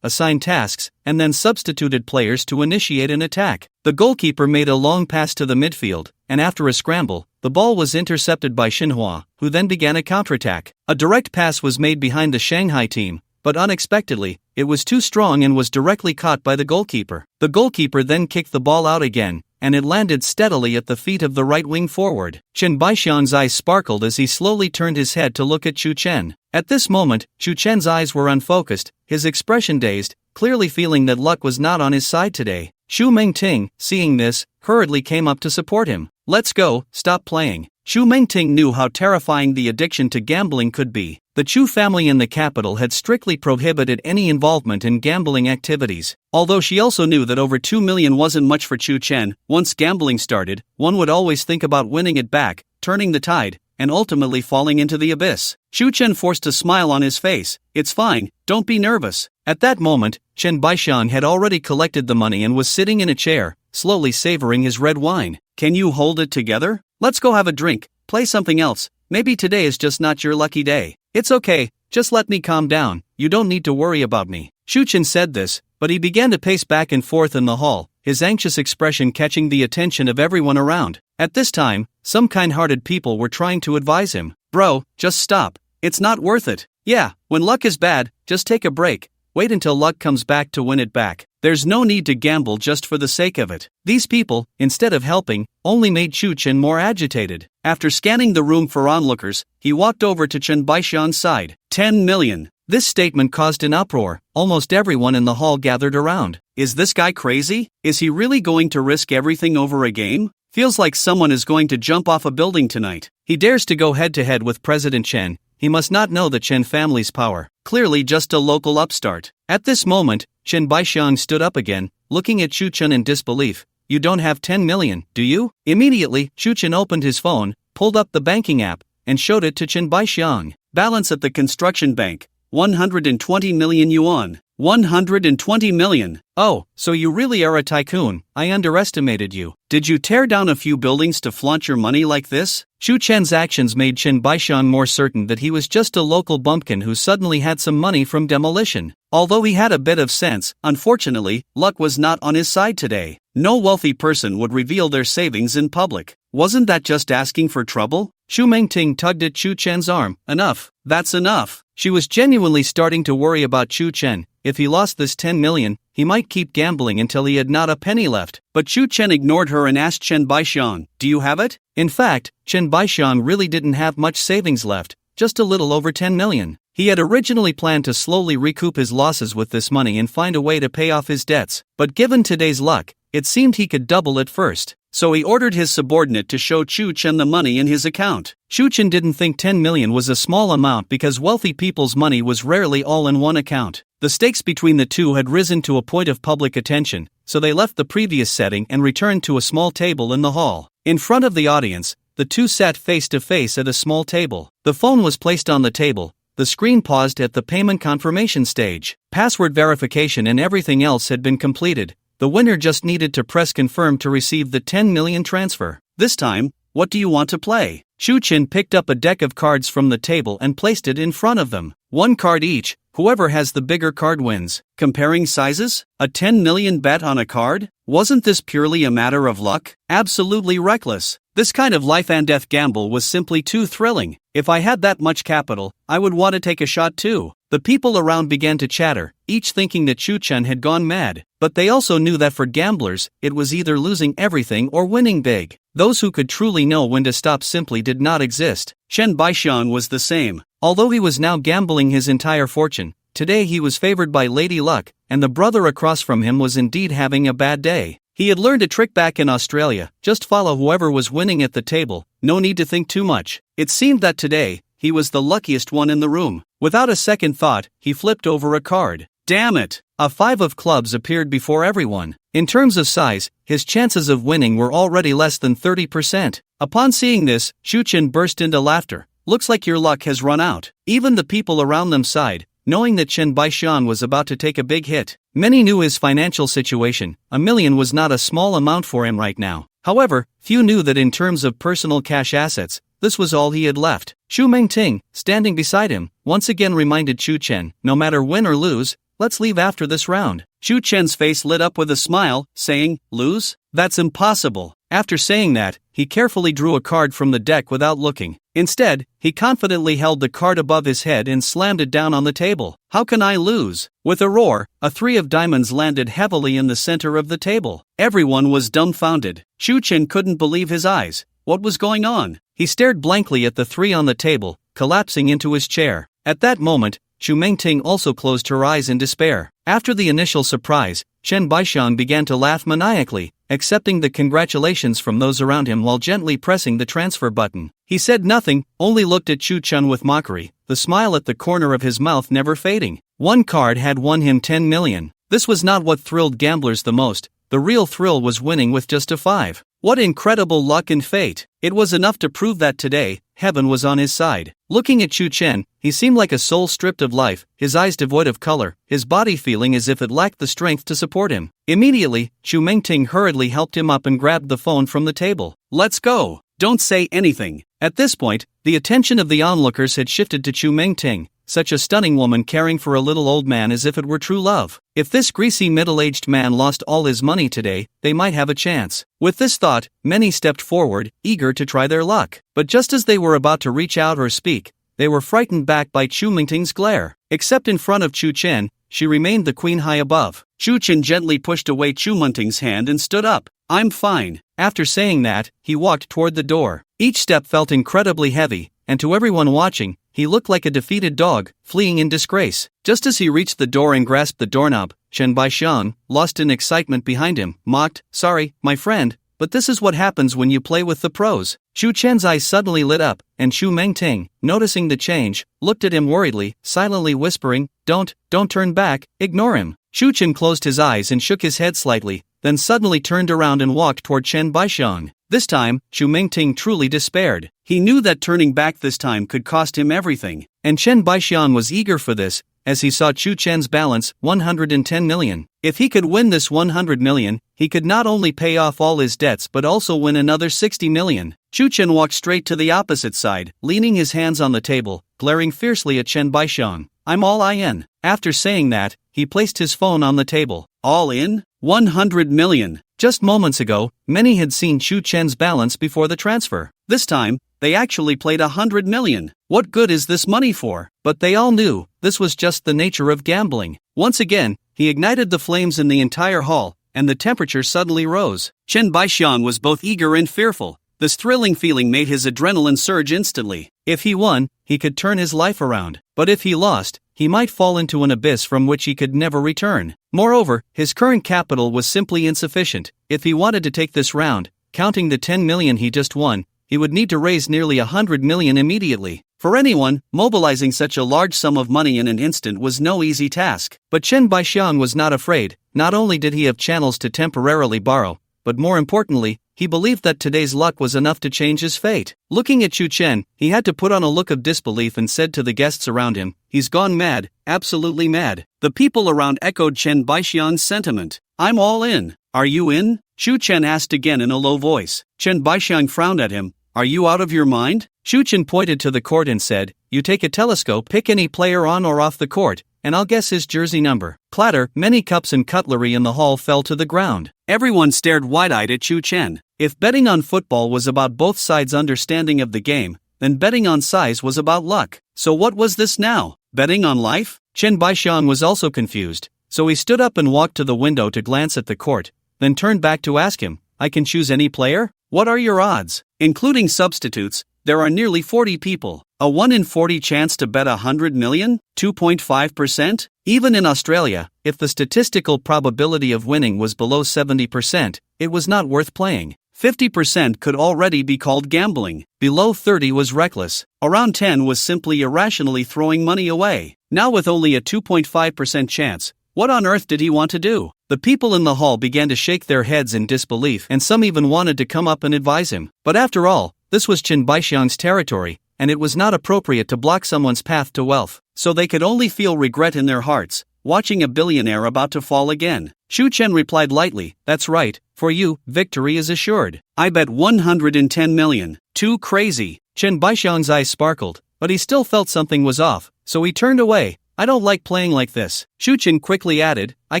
assigned tasks, and then substituted players to initiate an attack. The goalkeeper made a long pass to the midfield, and after a scramble, the ball was intercepted by Xinhua, who then began a counterattack. A direct pass was made behind the Shanghai team, but unexpectedly, it was too strong and was directly caught by the goalkeeper. The goalkeeper then kicked the ball out again, and it landed steadily at the feet of the right wing forward. Chen Baixiang's eyes sparkled as he slowly turned his head to look at Xu Chen. At this moment, Xu Chen's eyes were unfocused, his expression dazed, clearly feeling that luck was not on his side today. Xu Mengting, seeing this, hurriedly came up to support him. Let's go, stop playing. Xu Mengting knew how terrifying the addiction to gambling could be. The Chu family in the capital had strictly prohibited any involvement in gambling activities. Although she also knew that over 2 million wasn't much for Xu Chen, once gambling started, one would always think about winning it back, turning the tide, and ultimately falling into the abyss. Xu Chen forced a smile on his face. It's fine, don't be nervous. At that moment, Chen Baixiang had already collected the money and was sitting in a chair, slowly savoring his red wine. Can you hold it together? Let's go have a drink, play something else. Maybe today is just not your lucky day. It's okay, just let me calm down, you don't need to worry about me. Xu Chen said this, but he began to pace back and forth in the hall, his anxious expression catching the attention of everyone around. At this time, some kind-hearted people were trying to advise him. Bro, just stop, it's not worth it. Yeah, when luck is bad, just take a break. Wait until luck comes back to win it back. There's no need to gamble just for the sake of it. These people, instead of helping, only made Xu Chen more agitated. After scanning the room for onlookers, he walked over to Chen Baixiang's side. 10 million. This statement caused an uproar. Almost everyone in the hall gathered around. Is this guy crazy? Is he really going to risk everything over a game? Feels like someone is going to jump off a building tonight. He dares to go head-to-head with President Chen. He must not know the Chen family's power. Clearly just a local upstart. At this moment, Chen Baixiang stood up again, looking at Xu Chen in disbelief. You don't have 10 million, do you? Immediately, Xu Chen opened his phone, pulled up the banking app, and showed it to Chen Baixiang. Balance at the construction bank, 120 million yuan. 120 million. Oh, so you really are a tycoon. I underestimated you. Did you tear down a few buildings to flaunt your money like this? Xu Chen's actions made Chen Baixiang more certain that he was just a local bumpkin who suddenly had some money from demolition. Although he had a bit of sense, unfortunately, luck was not on his side today. No wealthy person would reveal their savings in public. Wasn't that just asking for trouble? Xu Mengting tugged at Xu Chen's arm. Enough. That's enough. She was genuinely starting to worry about Xu Chen. If he lost this 10 million, he might keep gambling until he had not a penny left. But Xu Chen ignored her and asked Chen Baixiang, do you have it? In fact, Chen Baixiang really didn't have much savings left, just a little over 10 million. He had originally planned to slowly recoup his losses with this money and find a way to pay off his debts. But given today's luck, it seemed he could double it first. so he ordered his subordinate to show Chu Chen the money in his account. Chu Chen didn't think 10 million was a small amount because wealthy people's money was rarely all in one account. The stakes between the two had risen to a point of public attention, so they left the previous setting and returned to a small table in the hall. In front of the audience, the two sat face to face at a small table. The phone was placed on the table. The screen paused at the payment confirmation stage. Password verification and everything else had been completed. The winner just needed to press confirm to receive the 10 million transfer. This time, what do you want to play? Chu Chen picked up a deck of cards from the table and placed it in front of them. One card each, whoever has the bigger card wins. Comparing sizes? A 10 million bet on a card? Wasn't this purely a matter of luck? Absolutely reckless. This kind of life and death gamble was simply too thrilling. If I had that much capital, I would want to take a shot too. The people around began to chatter, each thinking that Chu Chen had gone mad, but they also knew that for gamblers, it was either losing everything or winning big. Those who could truly know when to stop simply did not exist. Chen Baixian was the same. Although he was now gambling his entire fortune, today he was favored by Lady Luck, and the brother across from him was indeed having a bad day. He had learned a trick back in Australia: just follow whoever was winning at the table, no need to think too much. It seemed that today, he was the luckiest one in the room. Without a second thought, he flipped over a card. Damn it! A 5 of clubs appeared before everyone. In terms of size, his chances of winning were already less than 30%. Upon seeing this, Chu Chen burst into laughter. Looks like your luck has run out. Even the people around them sighed, knowing that Chen Baixian was about to take a big hit. Many knew his financial situation. 1 million was not a small amount for him right now. However, few knew that in terms of personal cash assets, this was all he had left. Xu Mengting, standing beside him, once again reminded Chu Chen, no matter win or lose, let's leave after this round. Chu Chen's face lit up with a smile, saying, lose? That's impossible. After saying that, he carefully drew a card from the deck without looking. Instead, he confidently held the card above his head and slammed it down on the table. How can I lose? With a roar, a 3 of diamonds landed heavily in the center of the table. Everyone was dumbfounded. Chu Chen couldn't believe his eyes. What was going on? He stared blankly at the 3 on the table, collapsing into his chair. At that moment, Xu Mengting also closed her eyes in despair. After the initial surprise, Chen Baixian began to laugh maniacally, accepting the congratulations from those around him while gently pressing the transfer button. He said nothing, only looked at Chu Chen with mockery, the smile at the corner of his mouth never fading. One card had won him 10 million. This was not what thrilled gamblers the most. The real thrill was winning with just a 5. What incredible luck and fate! It was enough to prove that today, heaven was on his side. Looking at Chu Chen, he seemed like a soul stripped of life, his eyes devoid of color, his body feeling as if it lacked the strength to support him. Immediately, Xu Mengting hurriedly helped him up and grabbed the phone from the table. Let's go! Don't say anything! At this point, the attention of the onlookers had shifted to Xu Mengting, such a stunning woman caring for a little old man as if it were true love. If this greasy middle-aged man lost all his money today, they might have a chance. With this thought, many stepped forward, eager to try their luck. But just as they were about to reach out or speak, they were frightened back by Xu Mengting's glare. Except in front of Chu Chen, she remained the queen high above. Chu Chen gently pushed away Xu Mengting's hand and stood up. I'm fine. After saying that, he walked toward the door. Each step felt incredibly heavy, and to everyone watching, he looked like a defeated dog, fleeing in disgrace. Just as he reached the door and grasped the doorknob, Chen Baixian, lost in excitement behind him, mocked, sorry, my friend, but this is what happens when you play with the pros. Xu Chen's eyes suddenly lit up, and Xu Mengting, noticing the change, looked at him worriedly, silently whispering, don't turn back, ignore him. Xu Chen closed his eyes and shook his head slightly, then suddenly turned around and walked toward Chen Baixian. This time, Xu Mengting truly despaired. He knew that turning back this time could cost him everything, and Chen Baixian was eager for this, as he saw Chu Chen's balance, 110 million. If he could win this 100 million, he could not only pay off all his debts but also win another 60 million. Chu Chen walked straight to the opposite side, leaning his hands on the table, glaring fiercely at Chen Baixian. I'm all in. After saying that, he placed his phone on the table. All in? 100 million. Just moments ago, many had seen Chu Chen's balance before the transfer. This time, they actually played 100 million. What good is this money for? But they all knew, this was just the nature of gambling. Once again, he ignited the flames in the entire hall, and the temperature suddenly rose. Chen Baixian was both eager and fearful. This thrilling feeling made his adrenaline surge instantly. If he won, he could turn his life around. But if he lost, he might fall into an abyss from which he could never return. Moreover, his current capital was simply insufficient. If he wanted to take this round, counting the 10 million he just won, he would need to raise nearly 100 million immediately. For anyone, mobilizing such a large sum of money in an instant was no easy task. But Chen Baixiang was not afraid. Not only did he have channels to temporarily borrow, but more importantly, he believed that today's luck was enough to change his fate. Looking at Chu Chen, he had to put on a look of disbelief and said to the guests around him, "He's gone mad, absolutely mad." The people around echoed Chen Baixiang's sentiment. "I'm all in. Are you in?" Chu Chen asked again in a low voice. Chen Baixiang frowned at him. "Are you out of your mind?" Chu Chen pointed to the court and said, "You take a telescope, pick any player on or off the court, and I'll guess his jersey number." Clatter, many cups and cutlery in the hall fell to the ground. Everyone stared wide-eyed at Chu Chen. If betting on football was about both sides' understanding of the game, then betting on size was about luck. So what was this now? Betting on life? Chen Baixiang was also confused, so he stood up and walked to the window to glance at the court, then turned back to ask him, "I can choose any player? What are your odds?" Including substitutes, there are nearly 40 people. A 1 in 40 chance to bet 100 million? 2.5%? Even in Australia, if the statistical probability of winning was below 70%, it was not worth playing. 50% could already be called gambling. Below 30 was reckless. Around 10 was simply irrationally throwing money away. Now with only a 2.5% chance, what on earth did he want to do? The people in the hall began to shake their heads in disbelief, and some even wanted to come up and advise him. But after all, this was Chen Baixiang's territory, and it was not appropriate to block someone's path to wealth. So they could only feel regret in their hearts, watching a billionaire about to fall again. Chu Chen replied lightly, "That's right, for you, victory is assured. I bet 110 million. Too crazy." Chen Baixiang's eyes sparkled, but he still felt something was off, so he turned away. "I don't like playing like this." Chu Chen quickly added, "I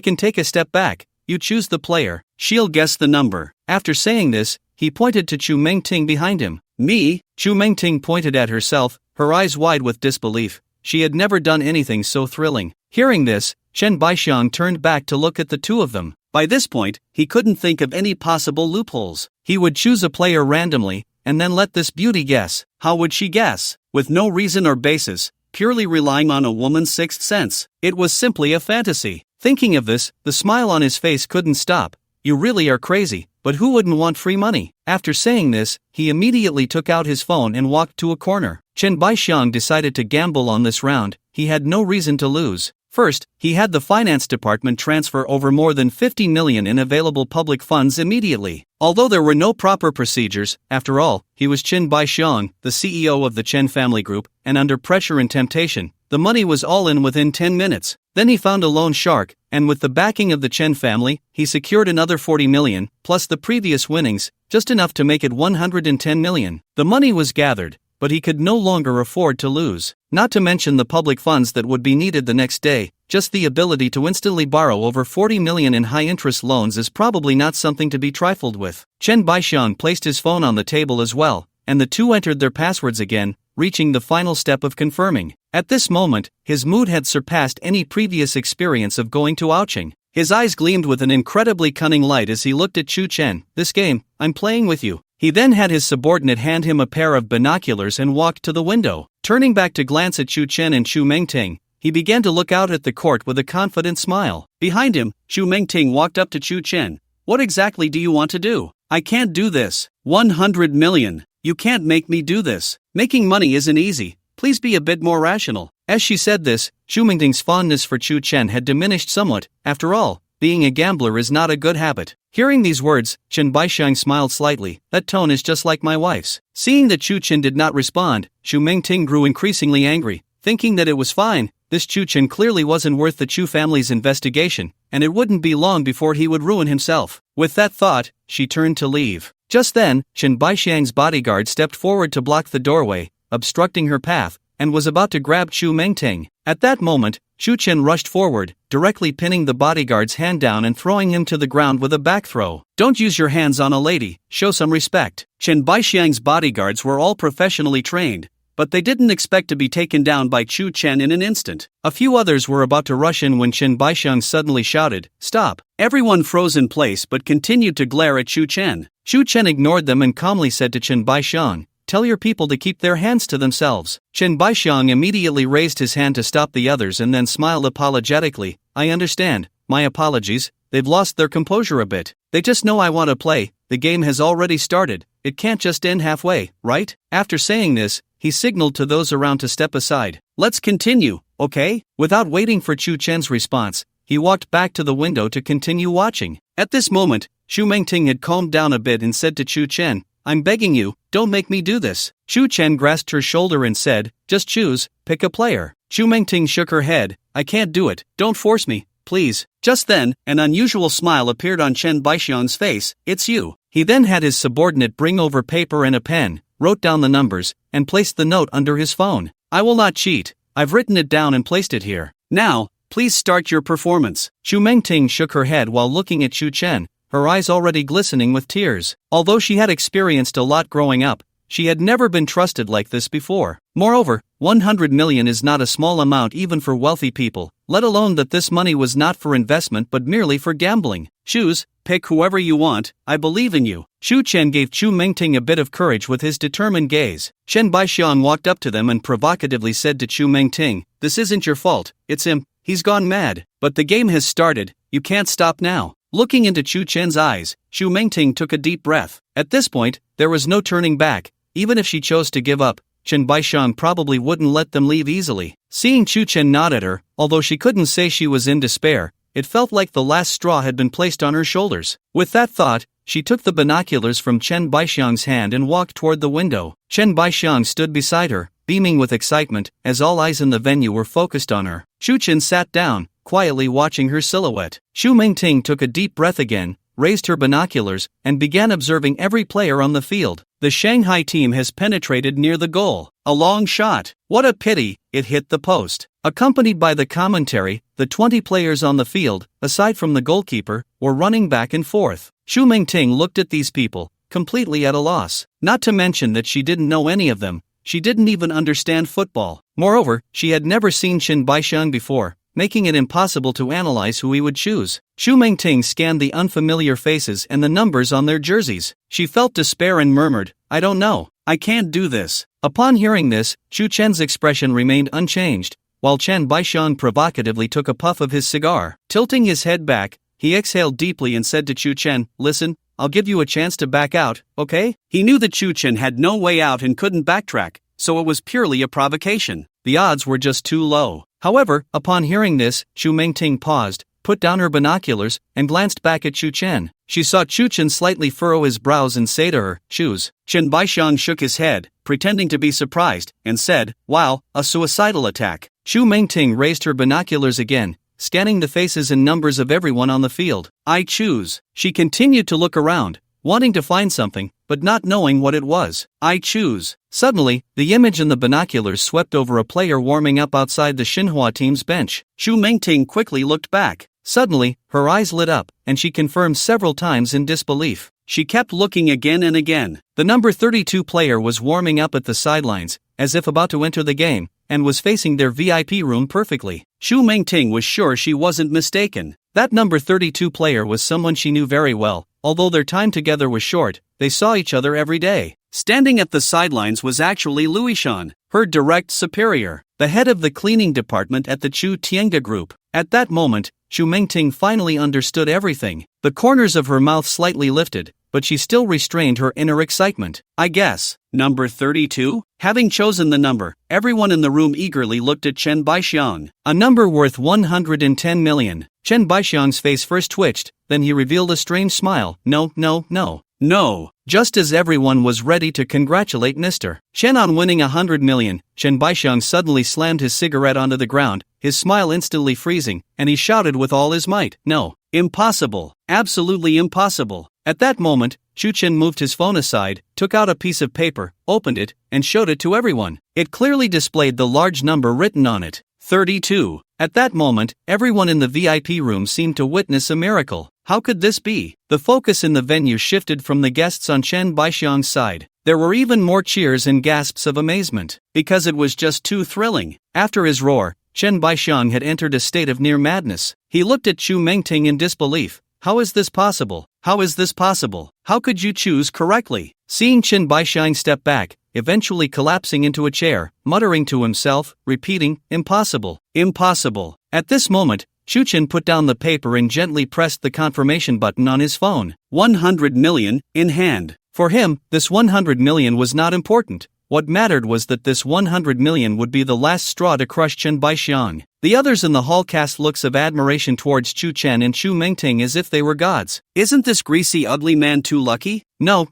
can take a step back. You choose the player. She'll guess the number." After saying this, he pointed to Chu Mengting behind him. "Me?" Chu Mengting pointed at herself, her eyes wide with disbelief. She had never done anything so thrilling. Hearing this, Chen Baixiang turned back to look at the two of them. By this point, he couldn't think of any possible loopholes. He would choose a player randomly, and then let this beauty guess. How would she guess? With no reason or basis, purely relying on a woman's sixth sense. It was simply a fantasy. Thinking of this, the smile on his face couldn't stop. "You really are crazy, but who wouldn't want free money?" After saying this, he immediately took out his phone and walked to a corner. Chen Baixiang decided to gamble on this round. He had no reason to lose. First, he had the finance department transfer over more than 50 million in available public funds immediately. Although there were no proper procedures, after all, he was Chen Baixiang, the CEO of the Chen family group, and under pressure and temptation, the money was all in within 10 minutes. Then he found a loan shark, and with the backing of the Chen family, he secured another 40 million, plus the previous winnings, just enough to make it 110 million. The money was gathered, but he could no longer afford to lose. Not to mention the public funds that would be needed the next day. Just the ability to instantly borrow over 40 million in high-interest loans is probably not something to be trifled with. Chen Baixiang placed his phone on the table as well, and the two entered their passwords again, reaching the final step of confirming. At this moment, his mood had surpassed any previous experience of going to ouching. His eyes gleamed with an incredibly cunning light as he looked at Chu Chen. "This game, I'm playing with you." He then had his subordinate hand him a pair of binoculars and walked to the window. Turning back to glance at Chu Chen and Chu Mengting, he began to look out at the court with a confident smile. Behind him, Chu Mengting walked up to Chu Chen. "What exactly do you want to do?" "I can't do this. 100 million. You can't make me do this. Making money isn't easy. Please be a bit more rational." As she said this, Chu Mengting's fondness for Chu Chen had diminished somewhat. After all, being a gambler is not a good habit. Hearing these words, Chen Baixiang smiled slightly. "That tone is just like my wife's." Seeing that Chu Chen did not respond, Chu Mengting grew increasingly angry. Thinking that it was fine, this Chu Chen clearly wasn't worth the Chu family's investigation, and it wouldn't be long before he would ruin himself. With that thought, she turned to leave. Just then, Chen Baixiang's bodyguard stepped forward to block the doorway, obstructing her path, and was about to grab Chu Mengting. At that moment, Chu Chen rushed forward, directly pinning the bodyguard's hand down and throwing him to the ground with a back throw. "Don't use your hands on a lady, show some respect." Chen Baixiang's bodyguards were all professionally trained, but they didn't expect to be taken down by Chu Chen in an instant. A few others were about to rush in when Chen Baixiang suddenly shouted, "Stop!" Everyone froze in place but continued to glare at Chu Chen. Chu Chen ignored them and calmly said to Chen Baixiang, "Tell your people to keep their hands to themselves." Chen Baixiang immediately raised his hand to stop the others and then smiled apologetically. "I understand, my apologies." they've lost their composure a bit. They just know I want to play, the game has already started, it can't just end halfway, right? After saying this, he signaled to those around to step aside. Let's continue, okay? Without waiting for Chu Chen's response, he walked back to the window to continue watching. At this moment, Xu Mengting had calmed down a bit and said to Chu Chen, I'm begging you, don't make me do this. Chu Chen grasped her shoulder and said, just choose, pick a player. Xu Mengting shook her head, I can't do it, don't force me, please. Just then, an unusual smile appeared on Chen Baixiang's face, it's you. He then had his subordinate bring over paper and a pen, wrote down the numbers, and placed the note under his phone. I will not cheat, I've written it down and placed it here. Now, please start your performance. Xu Mengting shook her head while looking at Chu Chen, her eyes already glistening with tears. Although she had experienced a lot growing up, she had never been trusted like this before. Moreover, 100 million is not a small amount even for wealthy people, let alone that this money was not for investment but merely for gambling. Choose, pick whoever you want, I believe in you. Xu Chen gave Chu Mengting a bit of courage with his determined gaze. Chen Baixiang walked up to them and provocatively said to Chu Mengting, this isn't your fault, it's him, he's gone mad. But the game has started, you can't stop now. Looking into Chu Chen's eyes, Xu Mengting took a deep breath. At this point, there was no turning back. Even if she chose to give up, Chen Baixiang probably wouldn't let them leave easily. Seeing Chu Chen nod at her, although she couldn't say she was in despair, it felt like the last straw had been placed on her shoulders. With that thought, she took the binoculars from Chen Baixiang's hand and walked toward the window. Chen Baixiang stood beside her, beaming with excitement, as all eyes in the venue were focused on her. Chu Chen sat down, quietly watching her silhouette. Xu Mengting took a deep breath again, raised her binoculars, and began observing every player on the field. The Shanghai team has penetrated near the goal. A long shot. What a pity, it hit the post. Accompanied by the commentary, the 20 players on the field, aside from the goalkeeper, were running back and forth. Xu Mengting looked at these people, completely at a loss. Not to mention that she didn't know any of them, she didn't even understand football. Moreover, she had never seen Chen Baixiang before, making it impossible to analyze who he would choose. Xu Mengting scanned the unfamiliar faces and the numbers on their jerseys. She felt despair and murmured, I don't know, I can't do this. Upon hearing this, Chu Chen's expression remained unchanged, while Chen Baixiang provocatively took a puff of his cigar. Tilting his head back, he exhaled deeply and said to Chu Chen, listen, I'll give you a chance to back out, okay? He knew that Chu Chen had no way out and couldn't backtrack, so it was purely a provocation. The odds were just too low. However, upon hearing this, Xu Mengting paused, put down her binoculars, and glanced back at Chu Chen. She saw Chu Chen slightly furrow his brows and say to her, choose. Chen Baixiang shook his head, pretending to be surprised, and said, wow, a suicidal attack. Xu Mengting raised her binoculars again, scanning the faces and numbers of everyone on the field. I choose. She continued to look around, wanting to find something, but not knowing what it was. I choose. Suddenly, the image in the binoculars swept over a player warming up outside the Xinhua team's bench. Xu Mengting quickly looked back. Suddenly, her eyes lit up, and she confirmed several times in disbelief. She kept looking again and again. The number 32 player was warming up at the sidelines, as if about to enter the game, and was facing their VIP room perfectly. Xu Mengting was sure she wasn't mistaken. That number 32 player was someone she knew very well. Although their time together was short, they saw each other every day. Standing at the sidelines was actually Luishan, her direct superior, the head of the cleaning department at the Chu Tiange group. At that moment, Xu Mengting finally understood everything. The corners of her mouth slightly lifted, but she still restrained her inner excitement. I guess. Number 32? Having chosen the number, everyone in the room eagerly looked at Chen Baixiang. A number worth 110 million. Chen Baixiang's face first twitched, then he revealed a strange smile. No. Just as everyone was ready to congratulate Mr. Chen on winning 100 million, Chen Baixiang suddenly slammed his cigarette onto the ground, his smile instantly freezing, and he shouted with all his might, no, impossible, absolutely impossible. At that moment, Chu Chen moved his phone aside, took out a piece of paper, opened it, and showed it to everyone. It clearly displayed the large number written on it, 32. At that moment, everyone in the VIP room seemed to witness a miracle. How could this be? The focus in the venue shifted from the guests on Chen Baixiang's side. There were even more cheers and gasps of amazement, because it was just too thrilling. After his roar, Chen Baixiang had entered a state of near madness. He looked at Xu Mengting in disbelief. How is this possible? How is this possible? How could you choose correctly? Seeing Chen Baixiang step back, eventually collapsing into a chair, muttering to himself, repeating, impossible, impossible. At this moment, Chu Chen put down the paper and gently pressed the confirmation button on his phone. 100 million, in hand. For him, this 100 million was not important. What mattered was that this 100 million would be the last straw to crush Chen Baixiang. The others in the hall cast looks of admiration towards Chu Chen and Chu Mingting as if they were gods. Isn't this greasy ugly man too lucky? No,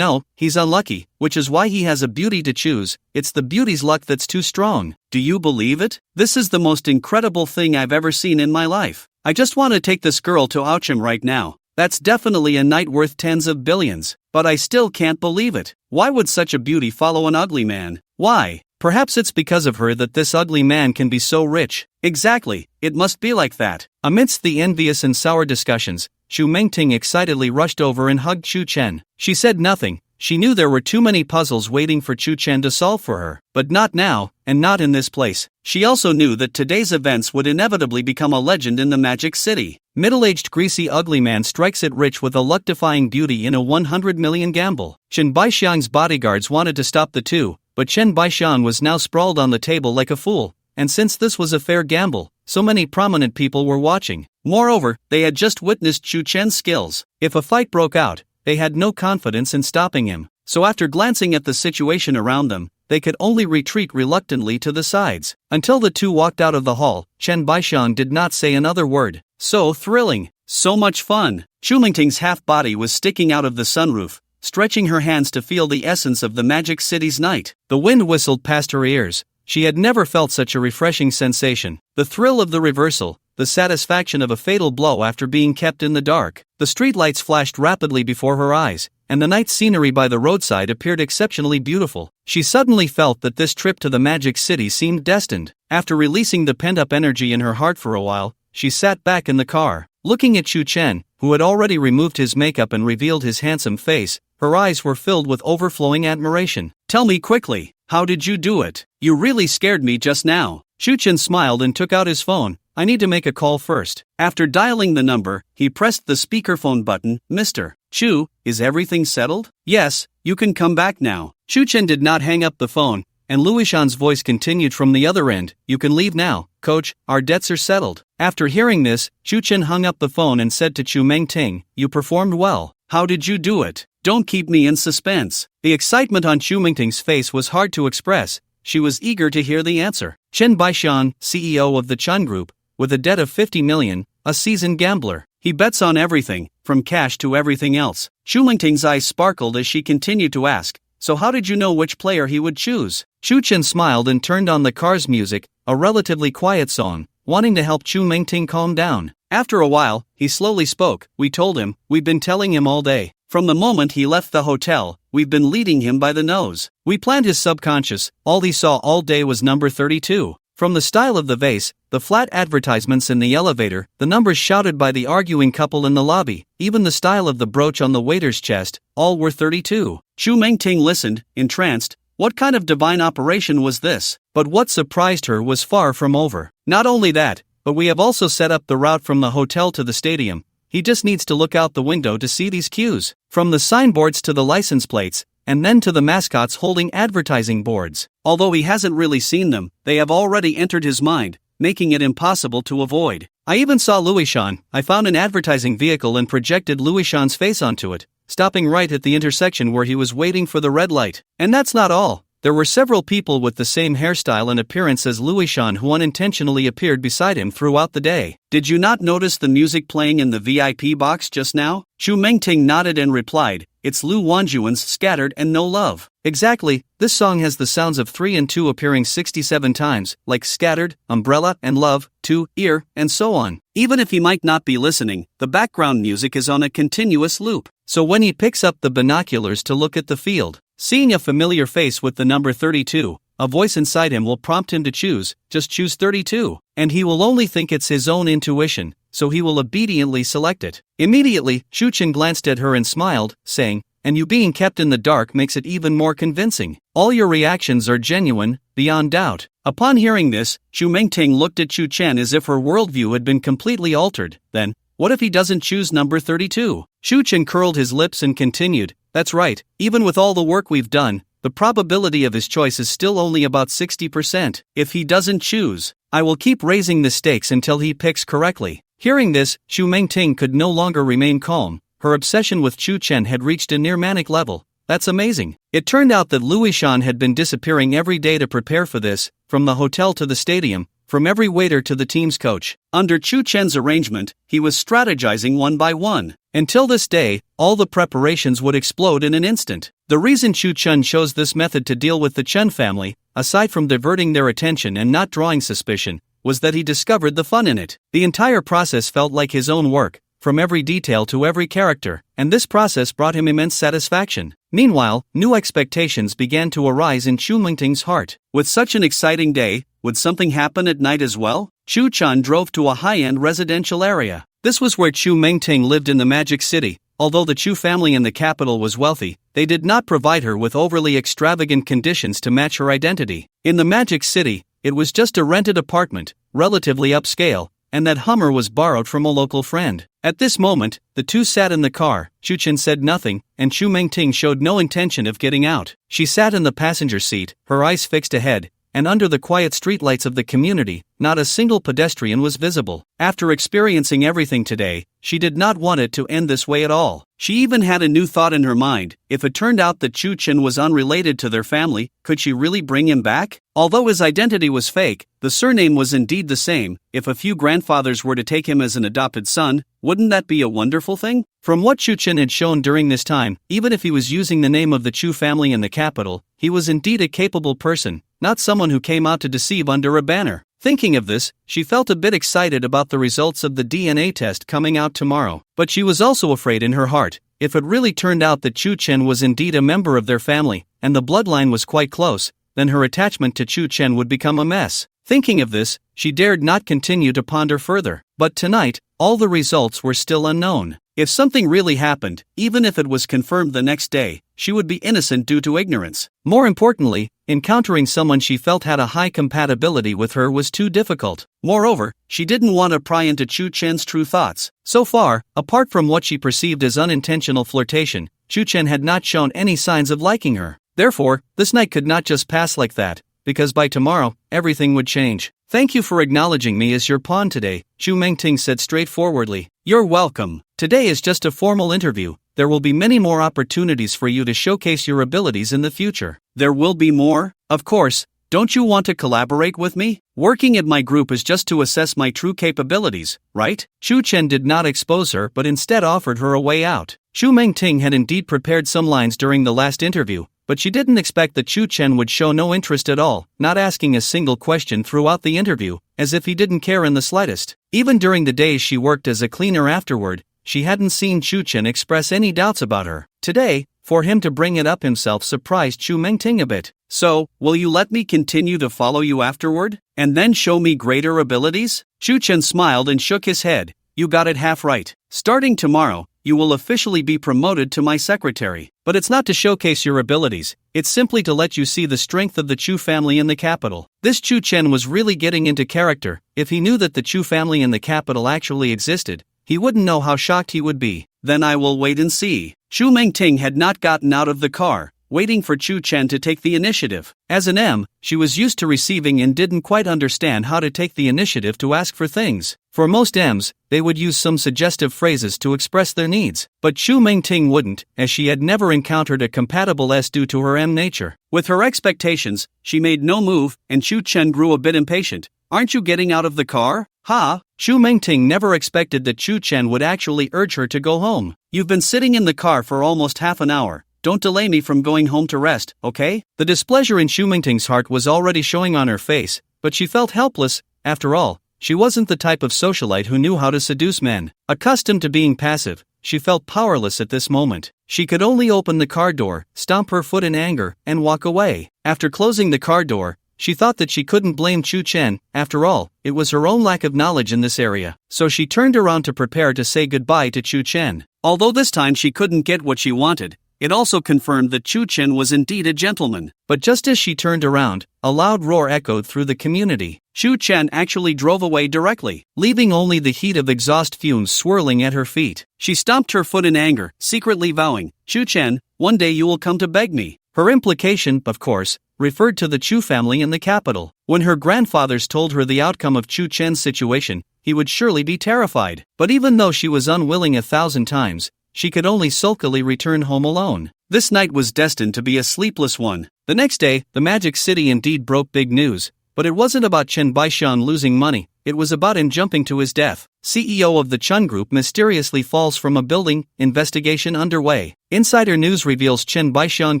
he's unlucky, which is why he has a beauty to choose. It's the beauty's luck that's too strong. Do you believe it? This is the most incredible thing I've ever seen in my life. I just want to take this girl to Oucham right now. That's definitely a night worth tens of billions. But I still can't believe it. Why would such a beauty follow an ugly man? Why? Perhaps it's because of her that this ugly man can be so rich. Exactly, it must be like that. Amidst the envious and sour discussions, Chu Mingting excitedly rushed over and hugged Chu Chen. She said nothing. She knew there were too many puzzles waiting for Chu Chen to solve for her. But not now, and not in this place. She also knew that today's events would inevitably become a legend in the Magic City. Middle-aged greasy ugly man strikes it rich with a luck-defying beauty in a 100 million gamble. Chen Baixiang's bodyguards wanted to stop the two, but Chen Baixiang was now sprawled on the table like a fool. And since this was a fair gamble, so many prominent people were watching. Moreover, they had just witnessed Chu Chen's skills. If a fight broke out, they had no confidence in stopping him. So after glancing at the situation around them, they could only retreat reluctantly to the sides. Until the two walked out of the hall, Chen Baixiang did not say another word. So thrilling. So much fun. Chu Mingting's half-body was sticking out of the sunroof, stretching her hands to feel the essence of the Magic City's night. The wind whistled past her ears. She had never felt such a refreshing sensation. The thrill of the reversal, the satisfaction of a fatal blow after being kept in the dark. The streetlights flashed rapidly before her eyes, and the night scenery by the roadside appeared exceptionally beautiful. She suddenly felt that this trip to the Magic City seemed destined. After releasing the pent-up energy in her heart for a while, she sat back in the car. Looking at Chu Chen, who had already removed his makeup and revealed his handsome face, her eyes were filled with overflowing admiration. Tell me quickly, how did you do it? You really scared me just now. Chu Chen smiled and took out his phone. I need to make a call first. After dialing the number, he pressed the speakerphone button. Mr. Chu, is everything settled? Yes, you can come back now. Chu Chen did not hang up the phone, and Luishan's voice continued from the other end. You can leave now, coach, our debts are settled. After hearing this, Chu Chen hung up the phone and said to Chu Mingting, you performed well. How did you do it? Don't keep me in suspense. The excitement on Chu Mingting's face was hard to express. She was eager to hear the answer. Chen Baixiang, CEO of the Chen Group, with a debt of 50 million, a seasoned gambler. He bets on everything, from cash to everything else. Chu Mingting's eyes sparkled as she continued to ask, so how did you know which player he would choose? Chu Chen smiled and turned on the car's music, a relatively quiet song, wanting to help Chu Mingting calm down. After a while, he slowly spoke. We told him, we've been telling him all day. From the moment he left the hotel, we've been leading him by the nose. We planned his subconscious, all he saw all day was number 32. From the style of the vase, the flat advertisements in the elevator, the numbers shouted by the arguing couple in the lobby, even the style of the brooch on the waiter's chest, all were 32. Chu Mingting listened, entranced. What kind of divine operation was this? But what surprised her was far from over. Not only that, but we have also set up the route from the hotel to the stadium. He just needs to look out the window to see these cues. From the signboards to the license plates, and then to the mascots holding advertising boards. Although he hasn't really seen them, they have already entered his mind, making it impossible to avoid. I even saw Luishan. I found an advertising vehicle and projected Luishan's face onto it, stopping right at the intersection where he was waiting for the red light. And that's not all. There were several people with the same hairstyle and appearance as Luishan who unintentionally appeared beside him throughout the day. Did you not notice the music playing in the VIP box just now? Chu Mingting nodded and replied, it's Lu Wanjuan's Scattered and No Love. Exactly, this song has the sounds of 3 and 2 appearing 67 times, like Scattered, Umbrella, and Love, 2, Ear, and so on. Even if he might not be listening, the background music is on a continuous loop. So when he picks up the binoculars to look at the field, seeing a familiar face with the number 32, a voice inside him will prompt him to choose, just choose 32, and he will only think it's his own intuition, so he will obediently select it. Immediately, Chu Chen glanced at her and smiled, saying, and you being kept in the dark makes it even more convincing. All your reactions are genuine, beyond doubt. Upon hearing this, Chu Mingting looked at Chu Chen as if her worldview had been completely altered. Then, what if he doesn't choose number 32? Chu Chen curled his lips and continued, that's right, even with all the work we've done, the probability of his choice is still only about 60%. If he doesn't choose, I will keep raising the stakes until he picks correctly. Hearing this, Xu Mengting could no longer remain calm. Her obsession with Chu Chen had reached a near manic level. That's amazing. It turned out that Louis Shan had been disappearing every day to prepare for this, from the hotel to the stadium, from every waiter to the team's coach. Under Chu Chen's arrangement, he was strategizing one by one. Until this day, all the preparations would explode in an instant. The reason Chu Chen chose this method to deal with the Chen family, aside from diverting their attention and not drawing suspicion, was that he discovered the fun in it. The entire process felt like his own work, from every detail to every character, and this process brought him immense satisfaction. Meanwhile, new expectations began to arise in Xu Mengting's heart. With such an exciting day, would something happen at night as well? Chu Chen drove to a high-end residential area. This was where Xu Mengting lived in the Magic City. Although the Chu family in the capital was wealthy, they did not provide her with overly extravagant conditions to match her identity. In the Magic City, it was just a rented apartment, relatively upscale, and that Hummer was borrowed from a local friend. At this moment, the two sat in the car. Chu Chen said nothing, and Xu Mengting showed no intention of getting out. She sat in the passenger seat, her eyes fixed ahead, and under the quiet streetlights of the community, not a single pedestrian was visible. After experiencing everything today, she did not want it to end this way at all. She even had a new thought in her mind. If it turned out that Chu Chen was unrelated to their family, could she really bring him back? Although his identity was fake, the surname was indeed the same. If a few grandfathers were to take him as an adopted son, wouldn't that be a wonderful thing? From what Chu Chen had shown during this time, even if he was using the name of the Chu family in the capital, he was indeed a capable person, not someone who came out to deceive under a banner. Thinking of this, she felt a bit excited about the results of the DNA test coming out tomorrow. But she was also afraid in her heart. If it really turned out that Chu Chen was indeed a member of their family, and the bloodline was quite close, then her attachment to Chu Chen would become a mess. Thinking of this, she dared not continue to ponder further. But tonight, all the results were still unknown. If something really happened, even if it was confirmed the next day, she would be innocent due to ignorance. More importantly, encountering someone she felt had a high compatibility with her was too difficult. Moreover, she didn't want to pry into Chu Chen's true thoughts. So far, apart from what she perceived as unintentional flirtation, Chu Chen had not shown any signs of liking her. Therefore, this night could not just pass like that, because by tomorrow, everything would change. Thank you for acknowledging me as your pawn today, Xu Mengting said straightforwardly. You're welcome. Today is just a formal interview. There will be many more opportunities for you to showcase your abilities in the future. There will be more? Of course. Don't you want to collaborate with me? Working at my group is just to assess my true capabilities, right? Chu Chen did not expose her but instead offered her a way out. Xu Mengting had indeed prepared some lines during the last interview, but she didn't expect that Chu Chen would show no interest at all, not asking a single question throughout the interview, as if he didn't care in the slightest. Even during the days she worked as a cleaner afterward, she hadn't seen Chu Chen express any doubts about her. Today, for him to bring it up himself surprised Xu Mengting a bit. So, will you let me continue to follow you afterward, and then show me greater abilities? Chu Chen smiled and shook his head. You got it half right. Starting tomorrow, you will officially be promoted to my secretary. But it's not to showcase your abilities, it's simply to let you see the strength of the Chu family in the capital. This Chu Chen was really getting into character. If he knew that the Chu family in the capital actually existed, he wouldn't know how shocked he would be. Then I will wait and see. Xu Mengting had not gotten out of the car, waiting for Chu Chen to take the initiative. As an M, she was used to receiving and didn't quite understand how to take the initiative to ask for things. For most M's, they would use some suggestive phrases to express their needs. But Xu Mengting wouldn't, as she had never encountered a compatible S due to her M nature. With her expectations, she made no move, and Chu Chen grew a bit impatient. Aren't you getting out of the car? Ha! Xu Mengting never expected that Chu Chen would actually urge her to go home. You've been sitting in the car for almost half an hour. Don't delay me from going home to rest, okay? The displeasure in Xu Mengting's heart was already showing on her face, but she felt helpless. After all, she wasn't the type of socialite who knew how to seduce men. Accustomed to being passive, she felt powerless at this moment. She could only open the car door, stomp her foot in anger, and walk away. After closing the car door, she thought that she couldn't blame Chu Chen. After all, it was her own lack of knowledge in this area. So she turned around to prepare to say goodbye to Chu Chen. Although this time she couldn't get what she wanted, it also confirmed that Chu Chen was indeed a gentleman. But just as she turned around, a loud roar echoed through the community. Chu Chen actually drove away directly, leaving only the heat of exhaust fumes swirling at her feet. She stomped her foot in anger, secretly vowing, Chu Chen, one day you will come to beg me. Her implication, of course, referred to the Chu family in the capital. When her grandfathers told her the outcome of Chu Chen's situation, he would surely be terrified. But even though she was unwilling 1,000 times, she could only sulkily return home alone. This night was destined to be a sleepless one. The next day, the Magic City indeed broke big news, but it wasn't about Chen Baixiang losing money, it was about him jumping to his death. CEO of the Chen Group mysteriously falls from a building, investigation underway. Insider news reveals Chen Baixiang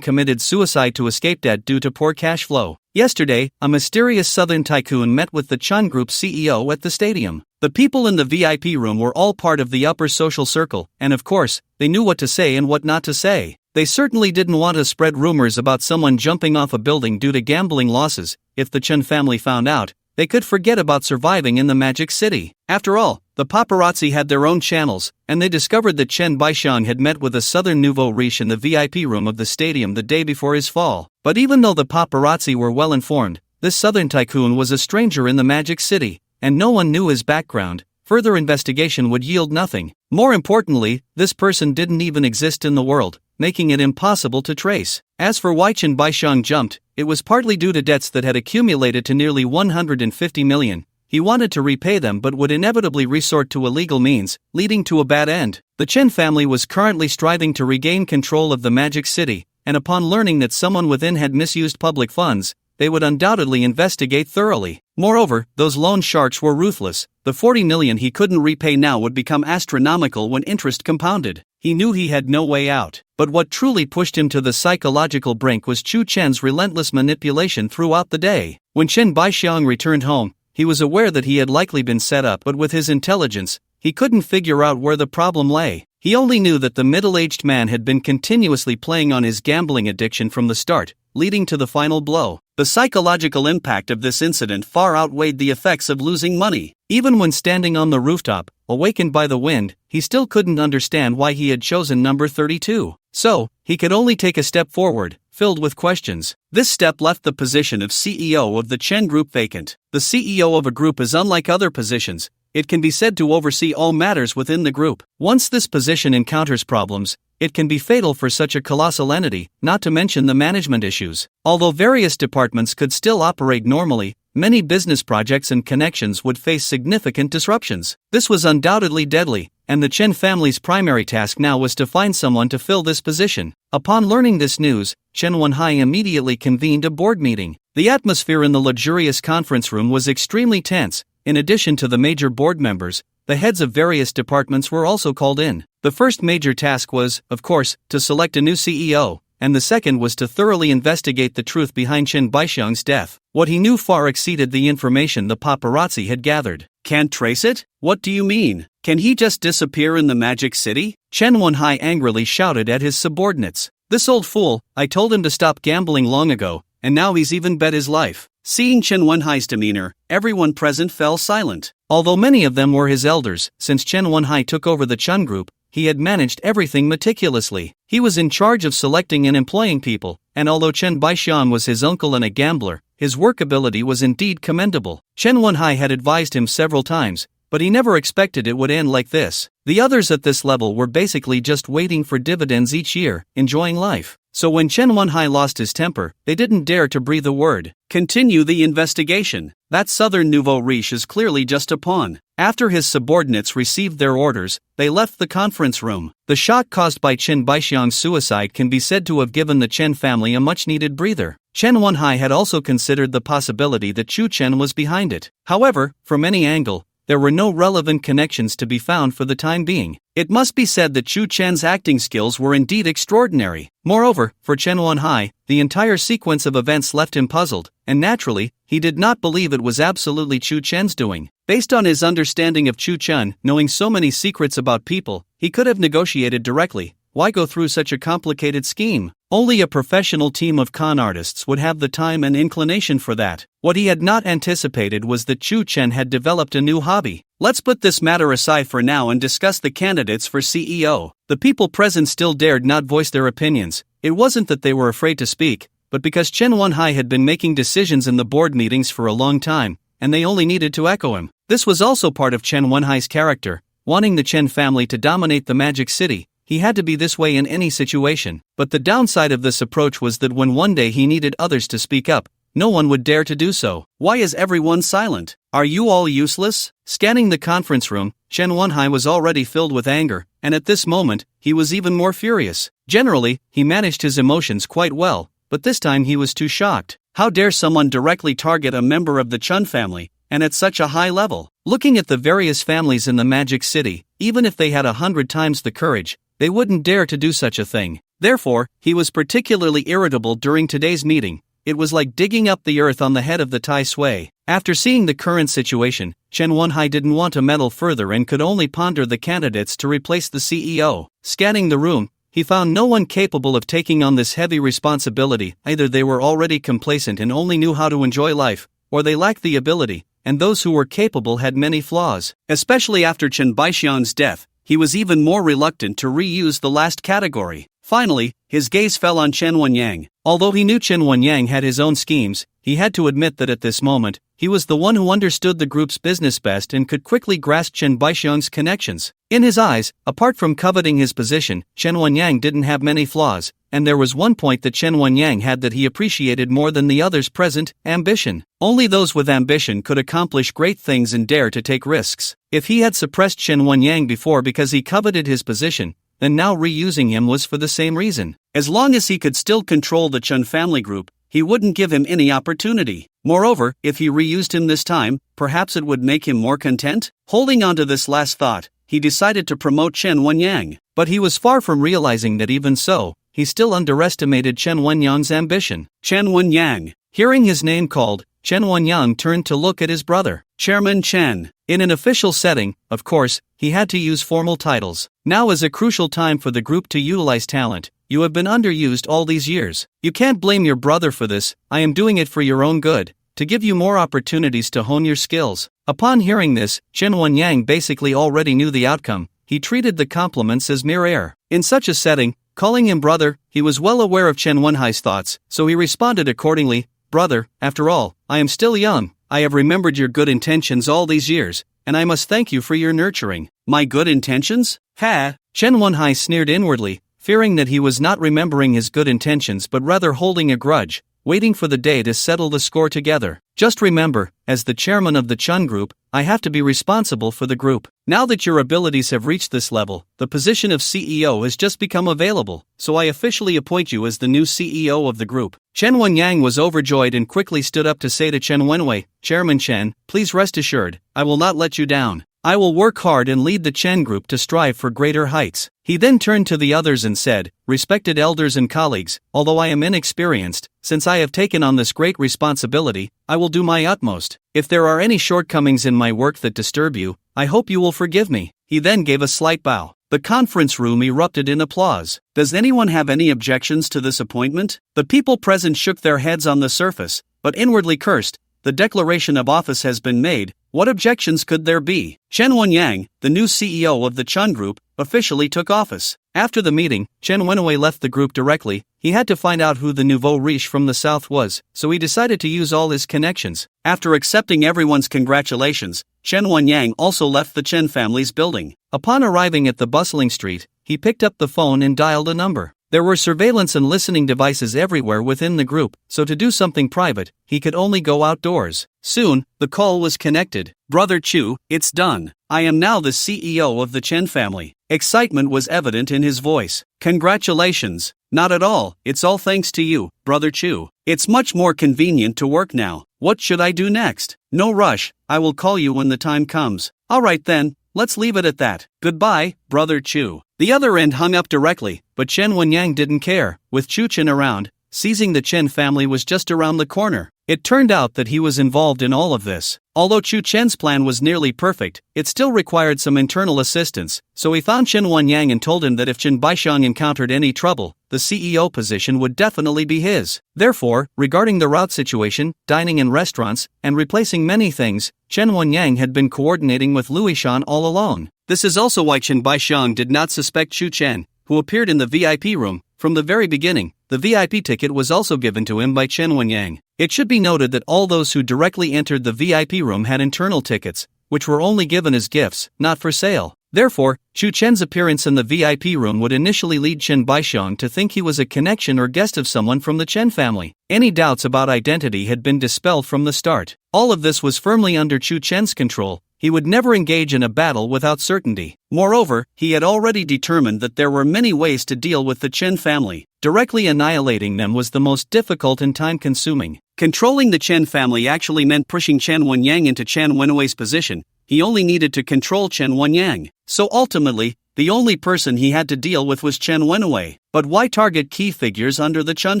committed suicide to escape debt due to poor cash flow. Yesterday, a mysterious southern tycoon met with the Chen Group CEO at the stadium. The people in the VIP room were all part of the upper social circle, and of course, they knew what to say and what not to say. They certainly didn't want to spread rumors about someone jumping off a building due to gambling losses. If the Chen family found out, they could forget about surviving in the Magic City. After all, the paparazzi had their own channels, and they discovered that Chen Baixiang had met with a southern nouveau riche in the VIP room of the stadium the day before his fall. But even though the paparazzi were well informed, this southern tycoon was a stranger in the Magic City, and no one knew his background. Further investigation would yield nothing. More importantly, this person didn't even exist in the world, making it impossible to trace. As for why Chen Baixiang jumped, it was partly due to debts that had accumulated to nearly 150 million. He wanted to repay them but would inevitably resort to illegal means, leading to a bad end. The Chen family was currently striving to regain control of the Magic City, and upon learning that someone within had misused public funds, they would undoubtedly investigate thoroughly. Moreover, those loan sharks were ruthless. The 40 million he couldn't repay now would become astronomical when interest compounded. He knew he had no way out. But what truly pushed him to the psychological brink was Chu Chen's relentless manipulation throughout the day. When Chen Baixiang returned home, he was aware that he had likely been set up, but with his intelligence, he couldn't figure out where the problem lay. He only knew that the middle-aged man had been continuously playing on his gambling addiction from the start, leading to the final blow. The psychological impact of this incident far outweighed the effects of losing money. Even when standing on the rooftop, awakened by the wind, he still couldn't understand why he had chosen number 32. So, he could only take a step forward, filled with questions. This step left the position of CEO of the Chen Group vacant. The CEO of a group is unlike other positions. It can be said to oversee all matters within the group. Once this position encounters problems, it can be fatal for such a colossal entity, not to mention the management issues. Although various departments could still operate normally, many business projects and connections would face significant disruptions. This was undoubtedly deadly, and the Chen family's primary task now was to find someone to fill this position. Upon learning this news, Chen Wenhai immediately convened a board meeting. The atmosphere in the luxurious conference room was extremely tense. In addition to the major board members, the heads of various departments were also called in. The first major task was, of course, to select a new CEO, and the second was to thoroughly investigate the truth behind Chen Baixiang's death. What he knew far exceeded the information the paparazzi had gathered. Can't trace it? What do you mean? Can he just disappear in the Magic City? Chen Wenhai angrily shouted at his subordinates. This old fool, I told him to stop gambling long ago, and now he's even bet his life. Seeing Chen Wenhai's demeanor, everyone present fell silent. Although many of them were his elders, since Chen Wenhai took over the Chen Group, he had managed everything meticulously. He was in charge of selecting and employing people, and although Chen Baixiang was his uncle and a gambler, his work ability was indeed commendable. Chen Wenhai had advised him several times, but he never expected it would end like this. The others at this level were basically just waiting for dividends each year, enjoying life. So when Chen Wenhai lost his temper, they didn't dare to breathe a word. Continue the investigation. That southern nouveau riche is clearly just a pawn. After his subordinates received their orders, they left the conference room. The shock caused by Chen Baixiang's suicide can be said to have given the Chen family a much-needed breather. Chen Wenhai had also considered the possibility that Chu Chen was behind it. However, from any angle, there were no relevant connections to be found for the time being. It must be said that Chu Chen's acting skills were indeed extraordinary. Moreover, for Chen Wenhai, the entire sequence of events left him puzzled, and naturally, he did not believe it was absolutely Chu Chen's doing. Based on his understanding of Chu Chen, knowing so many secrets about people, he could have negotiated directly. Why go through such a complicated scheme? Only a professional team of con artists would have the time and inclination for that. What he had not anticipated was that Chu Chen had developed a new hobby. Let's put this matter aside for now and discuss the candidates for CEO. The people present still dared not voice their opinions. It wasn't that they were afraid to speak, but because Chen Wenhai had been making decisions in the board meetings for a long time, and they only needed to echo him. This was also part of Chen Wenhai's character, wanting the Chen family to dominate the Magic City, he had to be this way in any situation. But the downside of this approach was that when one day he needed others to speak up, no one would dare to do so. Why is everyone silent? Are you all useless? Scanning the conference room, Chen Wenhai was already filled with anger, and at this moment, he was even more furious. Generally, he managed his emotions quite well, but this time he was too shocked. How dare someone directly target a member of the Chen family, and at such a high level? Looking at the various families in the Magic City, even if they had 100 times the courage, they wouldn't dare to do such a thing. Therefore, he was particularly irritable during today's meeting. It was like digging up the earth on the head of the Tai Sui. After seeing the current situation, Chen Wenhai didn't want to meddle further and could only ponder the candidates to replace the CEO. Scanning the room, he found no one capable of taking on this heavy responsibility. Either they were already complacent and only knew how to enjoy life, or they lacked the ability, and those who were capable had many flaws. Especially after Chen Baixiang's death, he was even more reluctant to reuse the last category. Finally, his gaze fell on Chen Wenyang. Although he knew Chen Wenyang had his own schemes, he had to admit that at this moment, he was the one who understood the group's business best and could quickly grasp Chen Baixiang's connections. In his eyes, apart from coveting his position, Chen Wenyang didn't have many flaws, and there was one point that Chen Wenyang had that he appreciated more than the others present: ambition. Only those with ambition could accomplish great things and dare to take risks. If he had suppressed Chen Wenyang before because he coveted his position, then now reusing him was for the same reason. As long as he could still control the Chen family group, he wouldn't give him any opportunity. Moreover, if he reused him this time, perhaps it would make him more content? Holding on to this last thought, he decided to promote Chen Wenyang. But he was far from realizing that even so, he still underestimated Chen Wenyang's ambition. Chen Wenyang. Hearing his name called, Chen Wenyang turned to look at his brother, Chairman Chen. In an official setting, of course, he had to use formal titles. Now is a crucial time for the group to utilize talent. You have been underused all these years. You can't blame your brother for this. I am doing it for your own good, to give you more opportunities to hone your skills. Upon hearing this, Chen Wenyang basically already knew the outcome. He treated the compliments as mere air. In such a setting, calling him brother, he was well aware of Chen Wenhai's thoughts, so he responded accordingly. Brother, after all, I am still young. I have remembered your good intentions all these years, and I must thank you for your nurturing. My good intentions? Ha! Chen Wenhai sneered inwardly, fearing that he was not remembering his good intentions but rather holding a grudge, waiting for the day to settle the score together. Just remember, as the chairman of the Chen group, I have to be responsible for the group. Now that your abilities have reached this level, the position of CEO has just become available, so I officially appoint you as the new CEO of the group. Chen Wenyang was overjoyed and quickly stood up to say to Chen Wenwei, Chairman Chen, please rest assured, I will not let you down. I will work hard and lead the Chen group to strive for greater heights. He then turned to the others and said, respected elders and colleagues, although I am inexperienced, since I have taken on this great responsibility, I will do my utmost. If there are any shortcomings in my work that disturb you, I hope you will forgive me. He then gave a slight bow. The conference room erupted in applause. Does anyone have any objections to this appointment? The people present shook their heads on the surface, but inwardly cursed. The declaration of office has been made. What objections could there be? Chen Wenyang, the new CEO of the Chen Group, officially took office. After the meeting, Chen Wenwei left the group directly. He had to find out who the nouveau riche from the south was, so he decided to use all his connections. After accepting everyone's congratulations, Chen Wenyang also left the Chen family's building. Upon arriving at the bustling street, he picked up the phone and dialed a number. There were surveillance and listening devices everywhere within the group, so to do something private, he could only go outdoors. Soon, the call was connected. Brother Chu, it's done. I am now the CEO of the Chen family. Excitement was evident in his voice. Congratulations. Not at all, it's all thanks to you, Brother Chu. It's much more convenient to work now. What should I do next? No rush, I will call you when the time comes. Alright then, let's leave it at that. Goodbye, Brother Chu. The other end hung up directly, but Chen Wenyang didn't care. With Chu Chen around, seizing the Chen family was just around the corner. It turned out that he was involved in all of this. Although Chu Chen's plan was nearly perfect, it still required some internal assistance, so he found Chen Wenyang and told him that if Chen Baixiang encountered any trouble, the CEO position would definitely be his. Therefore, regarding the route situation, dining in restaurants, and replacing many things, Chen Wenyang had been coordinating with Luishan all alone. This is also why Chen Baixiang did not suspect Chu Chen, who appeared in the VIP room. From the very beginning, the VIP ticket was also given to him by Chen Wenyang. It should be noted that all those who directly entered the VIP room had internal tickets, which were only given as gifts, not for sale. Therefore, Chu Chen's appearance in the VIP room would initially lead Chen Baisheng to think he was a connection or guest of someone from the Chen family. Any doubts about identity had been dispelled from the start. All of this was firmly under Chu Chen's control. He would never engage in a battle without certainty. Moreover, he had already determined that there were many ways to deal with the Chen family. Directly annihilating them was the most difficult and time-consuming. Controlling the Chen family actually meant pushing Chen Wenyang into Chen Wenwei's position. He only needed to control Chen Wenyang. So ultimately, the only person he had to deal with was Chen Wenwei. But why target key figures under the Chen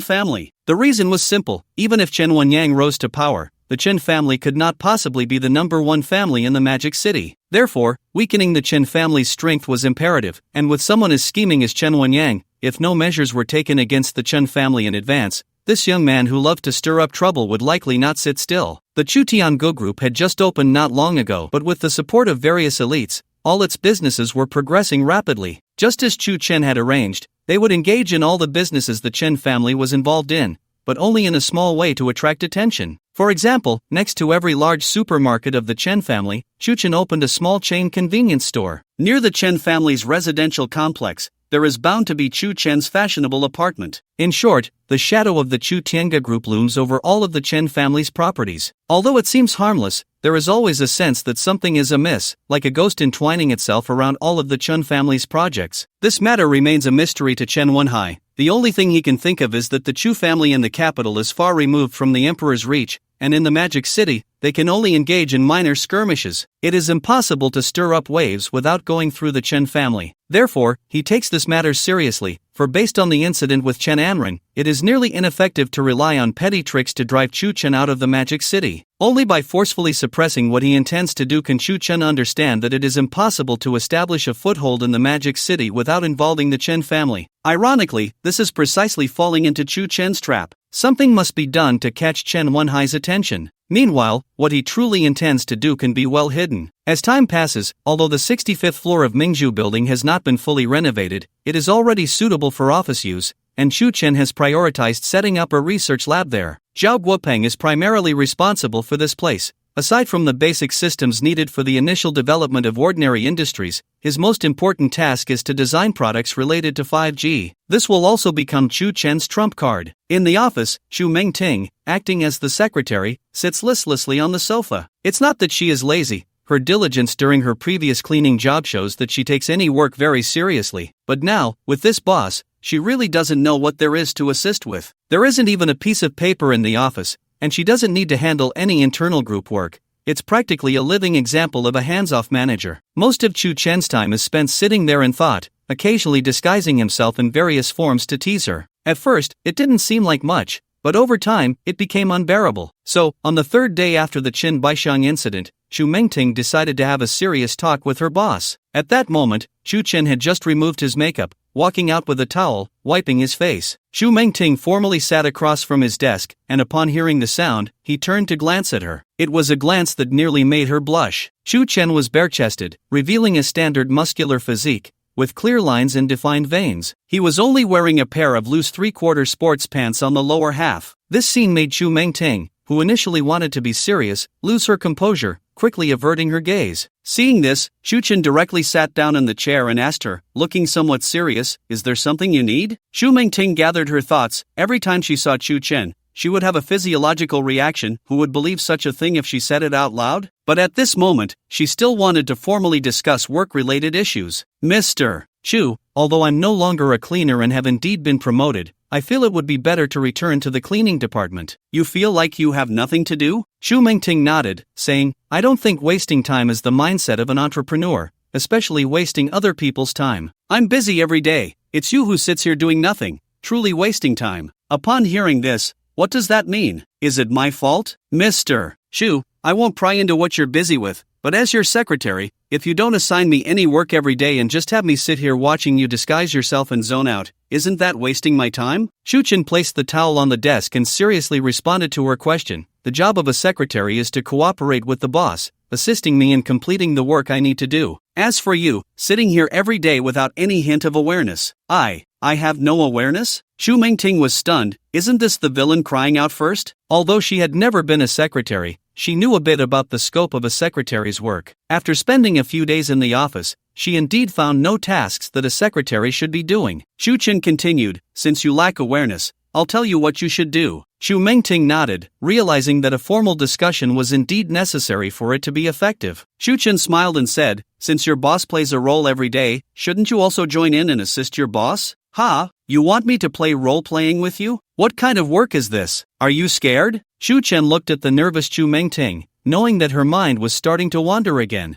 family? The reason was simple. Even if Chen Wenyang rose to power, the Chen family could not possibly be the number one family in the Magic City. Therefore, weakening the Chen family's strength was imperative, and with someone as scheming as Chen Wenyang, if no measures were taken against the Chen family in advance, this young man who loved to stir up trouble would likely not sit still. The Chu Tiangu Group had just opened not long ago, but with the support of various elites, all its businesses were progressing rapidly. Just as Chu Chen had arranged, they would engage in all the businesses the Chen family was involved in, but only in a small way to attract attention. For example, next to every large supermarket of the Chen family, Chu Chen opened a small chain convenience store. Near the Chen family's residential complex, there is bound to be Chu Chen's fashionable apartment. In short, the shadow of the Chu Tiangu Group looms over all of the Chen family's properties. Although it seems harmless, there is always a sense that something is amiss, like a ghost entwining itself around all of the Chen family's projects. This matter remains a mystery to Chen Wenhai. The only thing he can think of is that the Chu family in the capital is far removed from the emperor's reach, and in the Magic City, they can only engage in minor skirmishes. It is impossible to stir up waves without going through the Chen family. Therefore, he takes this matter seriously, for based on the incident with Chen Anren, it is nearly ineffective to rely on petty tricks to drive Chu Chen out of the Magic City. Only by forcefully suppressing what he intends to do can Chu Chen understand that it is impossible to establish a foothold in the Magic City without involving the Chen family. Ironically, this is precisely falling into Chu Chen's trap. Something must be done to catch Chen Wenhai's attention. Meanwhile, what he truly intends to do can be well hidden. As time passes, although the 65th floor of Mingzhu building has not been fully renovated, it is already suitable for office use, and Chu Chen has prioritized setting up a research lab there. Zhao Guopeng is primarily responsible for this place. Aside from the basic systems needed for the initial development of ordinary industries, his most important task is to design products related to 5G. This will also become Chu Chen's trump card. In the office, Xu Mengting, acting as the secretary, sits listlessly on the sofa. It's not that she is lazy. Her diligence during her previous cleaning job shows that she takes any work very seriously. But now, with this boss, she really doesn't know what there is to assist with. There isn't even a piece of paper in the office, and she doesn't need to handle any internal group work. It's practically a living example of a hands-off manager. Most of Chu Chen's time is spent sitting there in thought, occasionally disguising himself in various forms to tease her. At first, it didn't seem like much, but over time, it became unbearable. So, on the third day after the Qin Baishang incident, Xu Mengting decided to have a serious talk with her boss. At that moment, Chu Chen had just removed his makeup, walking out with a towel, wiping his face. Xu Mengting formally sat across from his desk, and upon hearing the sound, he turned to glance at her. It was a glance that nearly made her blush. Chu Chen was bare-chested, revealing a standard muscular physique, with clear lines and defined veins. He was only wearing a pair of loose three-quarter sports pants on the lower half. This scene made Xu Mengting, who initially wanted to be serious, lose her composure, quickly averting her gaze. Seeing this, Xu Chen directly sat down in the chair and asked her, looking somewhat serious, "Is there something you need?" Xu Mengting gathered her thoughts. Every time she saw Chu Chen, she would have a physiological reaction. Who would believe such a thing if she said it out loud? But at this moment, she still wanted to formally discuss work-related issues. "Mr. Chu, although I'm no longer a cleaner and have indeed been promoted, I feel it would be better to return to the cleaning department." "You feel like you have nothing to do?" Xu Mengting nodded, saying, "I don't think wasting time is the mindset of an entrepreneur, especially wasting other people's time. I'm busy every day. It's you who sits here doing nothing, truly wasting time." Upon hearing this, "What does that mean? Is it my fault?" "Mr. Xu, I won't pry into what you're busy with, but as your secretary, if you don't assign me any work every day and just have me sit here watching you disguise yourself and zone out, isn't that wasting my time?" Xu Chen placed the towel on the desk and seriously responded to her question. "The job of a secretary is to cooperate with the boss, assisting me in completing the work I need to do. As for you, sitting here every day without any hint of awareness, I have no awareness?" Xu Mengting was stunned. Isn't this the villain crying out first? Although she had never been a secretary, she knew a bit about the scope of a secretary's work. After spending a few days in the office, she indeed found no tasks that a secretary should be doing. Shu Chen continued, "Since you lack awareness, I'll tell you what you should do." Xu Mengting nodded, realizing that a formal discussion was indeed necessary for it to be effective. Shu Chen smiled and said, "Since your boss plays a role every day, shouldn't you also join in and assist your boss?" "Ha, you want me to play role-playing with you? What kind of work is this? Are you scared?" Shu Chen looked at the nervous Xu Mengting, knowing that her mind was starting to wander again.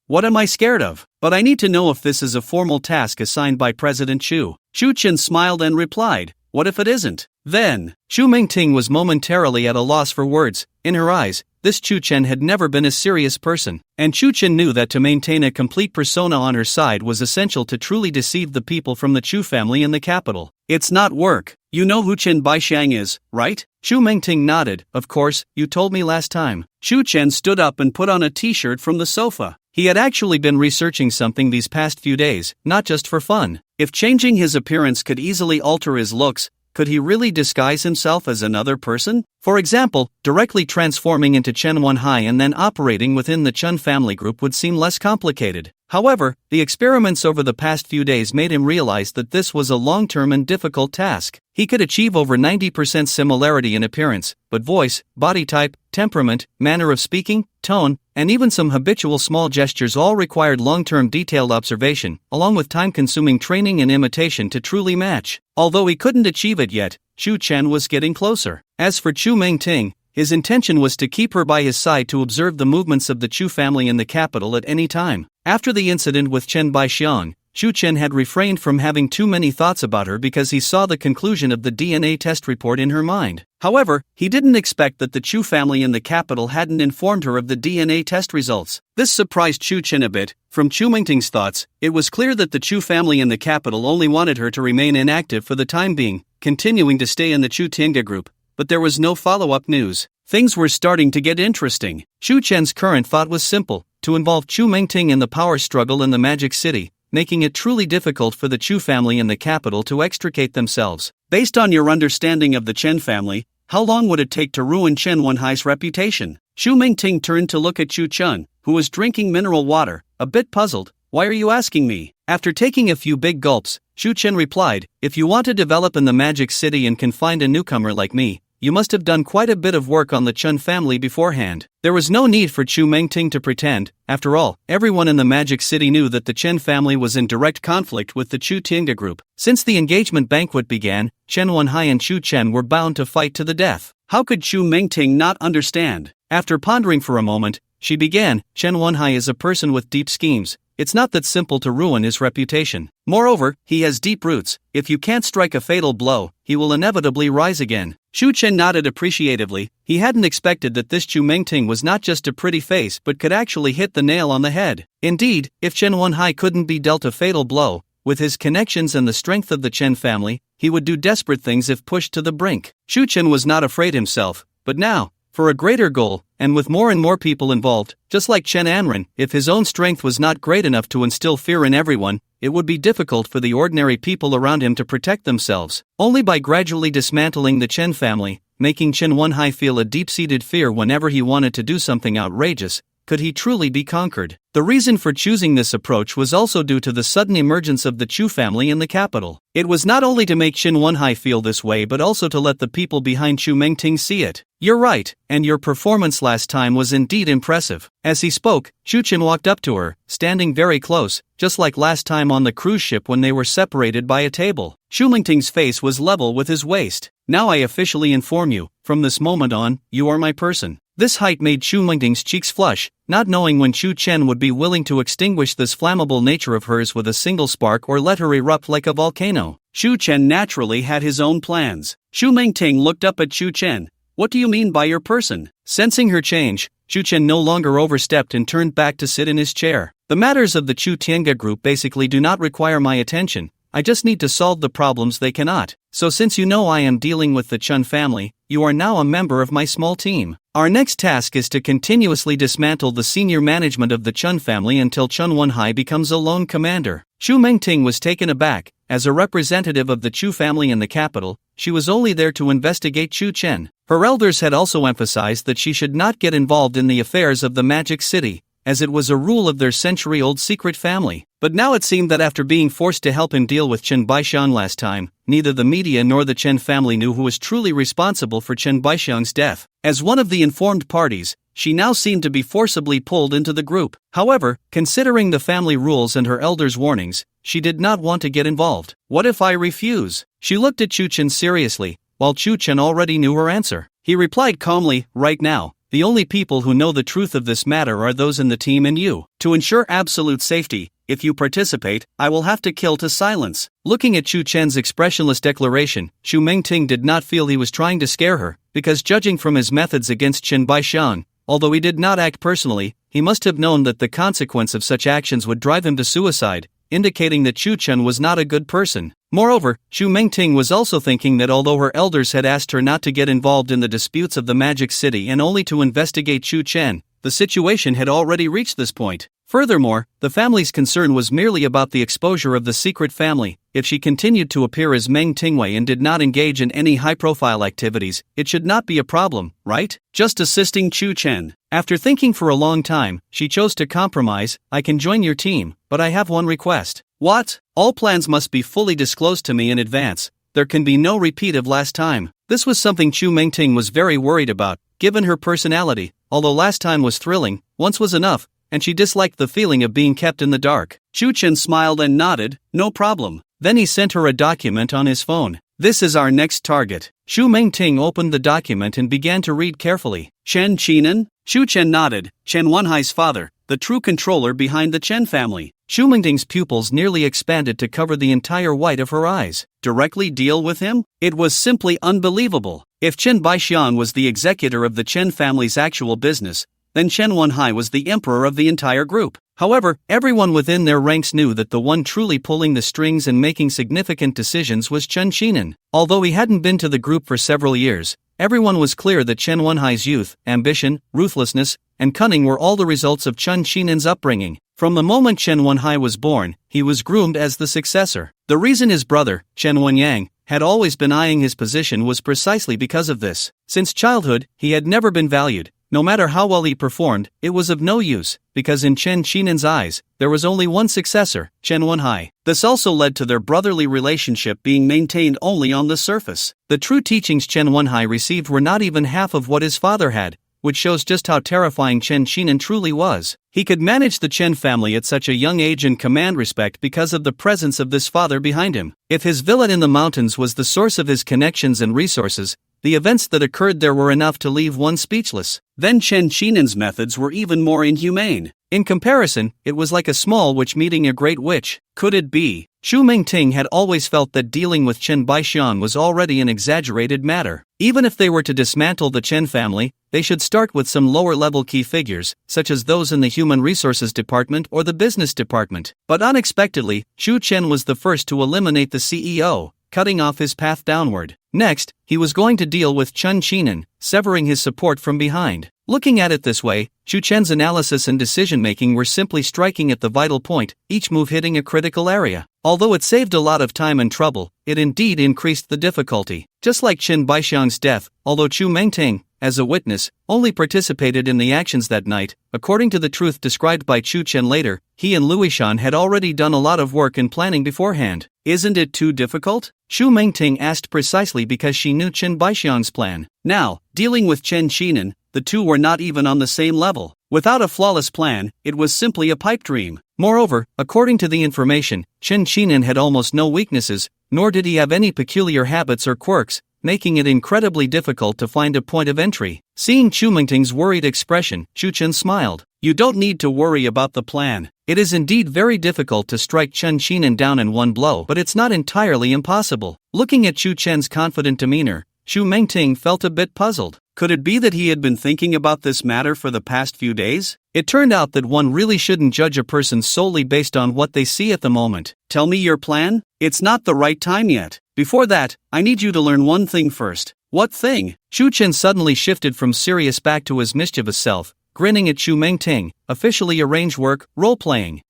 What am I scared of? But I need to know if this is a formal task assigned by President Xu." Shu Chen smiled and replied, "What if it isn't?" Then, Xu Mengting was momentarily at a loss for words. In her eyes, this Chu Chen had never been a serious person, and Chu Chen knew that to maintain a complete persona on her side was essential to truly deceive the people from the Chu family in the capital. "It's not work. You know who Chen Baixiang is, right?" Xu Mengting nodded. "Of course, you told me last time." Xu Chen stood up and put on a t-shirt from the sofa. He had actually been researching something these past few days, not just for fun. If changing his appearance could easily alter his looks, could he really disguise himself as another person? For example, directly transforming into Chen Wenhai and then operating within the Chen family group would seem less complicated. However, the experiments over the past few days made him realize that this was a long-term and difficult task. He could achieve over 90% similarity in appearance, but voice, body type, temperament, manner of speaking, tone, and even some habitual small gestures all required long-term detailed observation, along with time-consuming training and imitation to truly match. Although he couldn't achieve it yet, Xu Chen was getting closer. As for Xu Mengting, his intention was to keep her by his side to observe the movements of the Chu family in the capital at any time. After the incident with Chen Baixiang, Xu Chen had refrained from having too many thoughts about her because he saw the conclusion of the DNA test report in her mind. However, he didn't expect that the Chu family in the capital hadn't informed her of the DNA test results. This surprised Xu Chen a bit. From Xu Mengting's thoughts, it was clear that the Chu family in the capital only wanted her to remain inactive for the time being, continuing to stay in the Chu Tiange group, but there was no follow-up news. Things were starting to get interesting. Xu Chen's current thought was simple: to involve Xu Mengting in the power struggle in the Magic City, making it truly difficult for the Chu family in the capital to extricate themselves. "Based on your understanding of the Chen family, how long would it take to ruin Chen Wenhai's reputation?" Xu Mengting turned to look at Xu Chen, who was drinking mineral water, a bit puzzled. "Why are you asking me?" After taking a few big gulps, Xu Chen replied, "If you want to develop in the Magic City and can find a newcomer like me, you must have done quite a bit of work on the Chen family beforehand." There was no need for Xu Mengting to pretend. After all, everyone in the Magic City knew that the Chen family was in direct conflict with the Chu Tiange group. Since the engagement banquet began, Chen Wenhai and Xu Chen were bound to fight to the death. How could Xu Mengting not understand? After pondering for a moment, she began, "Chen Wenhai is a person with deep schemes. It's not that simple to ruin his reputation. Moreover, he has deep roots. If you can't strike a fatal blow, he will inevitably rise again." Xu Chen nodded appreciatively. He hadn't expected that this Xu Mengting was not just a pretty face but could actually hit the nail on the head. Indeed, if Chen Wenhai couldn't be dealt a fatal blow, with his connections and the strength of the Chen family, he would do desperate things if pushed to the brink. Xu Chen was not afraid himself, but now, for a greater goal, and with more and more people involved, just like Chen Anren, if his own strength was not great enough to instill fear in everyone, it would be difficult for the ordinary people around him to protect themselves. Only by gradually dismantling the Chen family, making Chen Wenhai feel a deep-seated fear whenever he wanted to do something outrageous, could he truly be conquered. The reason for choosing this approach was also due to the sudden emergence of the Chu family in the capital. It was not only to make Chen Wenhai feel this way but also to let the people behind Xu Mengting see it. "You're right, and your performance last time was indeed impressive." As he spoke, Xu Chen walked up to her, standing very close, just like last time on the cruise ship when they were separated by a table. Xu Mengting's face was level with his waist. "Now I officially inform you, from this moment on, you are my person." This height made Xu Mengting's cheeks flush, not knowing when Xu Chen would be willing to extinguish this flammable nature of hers with a single spark or let her erupt like a volcano. Xu Chen naturally had his own plans. Xu Mengting looked up at Xu Chen. "What do you mean by your person?" Sensing her change, Xu Chen no longer overstepped and turned back to sit in his chair. "The matters of the Chu Tiange group basically do not require my attention. I just need to solve the problems they cannot. So since you know I am dealing with the Chen family, you are now a member of my small team. Our next task is to continuously dismantle the senior management of the Chen family until Chen Wenhai becomes a lone commander." Xu Mengting was taken aback. As a representative of the Chu family in the capital, she was only there to investigate Xu Chen. Her elders had also emphasized that she should not get involved in the affairs of the Magic City, as it was a rule of their century-old secret family. But now it seemed that after being forced to help him deal with Chen Baixiang last time, neither the media nor the Chen family knew who was truly responsible for Chen Baixiang's death. As one of the informed parties, she now seemed to be forcibly pulled into the group. However, considering the family rules and her elders' warnings, she did not want to get involved. What if I refuse? She looked at Chu Chen seriously, while Chu Chen already knew her answer. He replied calmly, right now, the only people who know the truth of this matter are those in the team and you. To ensure absolute safety, if you participate, I will have to kill to silence. Looking at Chu Chen's expressionless declaration, Xu Mengting did not feel he was trying to scare her, because judging from his methods against Chen Baixiang, although he did not act personally, he must have known that the consequence of such actions would drive him to suicide, indicating that Chu Chen was not a good person. Moreover, Xu Mengting was also thinking that although her elders had asked her not to get involved in the disputes of the Magic City and only to investigate Chu Chen, the situation had already reached this point. Furthermore, the family's concern was merely about the exposure of the secret family. If she continued to appear as Meng Tingwei and did not engage in any high-profile activities, it should not be a problem, right? Just assisting Chu Chen. After thinking for a long time, she chose to compromise. I can join your team, but I have one request. What? All plans must be fully disclosed to me in advance. There can be no repeat of last time. This was something Xu Mengting was very worried about, given her personality. Although last time was thrilling, once was enough, and she disliked the feeling of being kept in the dark. Chu Chen smiled and nodded, no problem. Then he sent her a document on his phone. This is our next target. Xu Mengting opened the document and began to read carefully. Chen Qinan? Xu Chen nodded. Chen Wenhai's father, the true controller behind the Chen family. Xu Mengting's pupils nearly expanded to cover the entire white of her eyes. Directly deal with him? It was simply unbelievable. If Chen Baixiang was the executor of the Chen family's actual business, then Chen Wenhai was the emperor of the entire group. However, everyone within their ranks knew that the one truly pulling the strings and making significant decisions was Chen Qinan. Although he hadn't been to the group for several years, everyone was clear that Chen Wenhai's youth, ambition, ruthlessness, and cunning were all the results of Chen Qinan's upbringing. From the moment Chen Wenhai was born, he was groomed as the successor. The reason his brother, Chen Wenyang, had always been eyeing his position was precisely because of this. Since childhood, he had never been valued. No matter how well he performed, it was of no use, because in Chen Qinan's eyes, there was only one successor, Chen Wenhai. This also led to their brotherly relationship being maintained only on the surface. The true teachings Chen Wenhai received were not even half of what his father had, which shows just how terrifying Chen Qinan truly was. He could manage the Chen family at such a young age and command respect because of the presence of this father behind him. If his villa in the mountains was the source of his connections and resources, the events that occurred there were enough to leave one speechless. Then Chen Qinan's methods were even more inhumane. In comparison, it was like a small witch meeting a great witch. Could it be? Xu Mengting had always felt that dealing with Chen Baixiang was already an exaggerated matter. Even if they were to dismantle the Chen family, they should start with some lower-level key figures, such as those in the Human Resources Department or the Business Department. But unexpectedly, Xu Chen was the first to eliminate the CEO, cutting off his path downward. Next, he was going to deal with Chen Qinan, severing his support from behind. Looking at it this way, Xu Chen's analysis and decision-making were simply striking at the vital point, each move hitting a critical area. Although it saved a lot of time and trouble, it indeed increased the difficulty. Just like Chen Baixiang's death, although Xu Mengting, as a witness, only participated in the actions that night, according to the truth described by Chu Chen later, he and Luishan had already done a lot of work and planning beforehand. Isn't it too difficult? Xu Mengting asked precisely because she knew Chen Baixiang's plan. Now, dealing with Chen Qinan, the two were not even on the same level. Without a flawless plan, it was simply a pipe dream. Moreover, according to the information, Chen Qinan had almost no weaknesses, nor did he have any peculiar habits or quirks, making it incredibly difficult to find a point of entry. Seeing Xu Mengting's worried expression, Xu Chen smiled. You don't need to worry about the plan. It is indeed very difficult to strike Chen Qinan down in one blow, but it's not entirely impossible. Looking at Xu Chen's confident demeanor, Xu Mengting felt a bit puzzled. Could it be that he had been thinking about this matter for the past few days? It turned out that one really shouldn't judge a person solely based on what they see at the moment. Tell me your plan? It's not the right time yet. Before that, I need you to learn one thing first. What thing? Xu Chen suddenly shifted from serious back to his mischievous self, grinning at Xu Mengting. Officially arranged work, role-playing.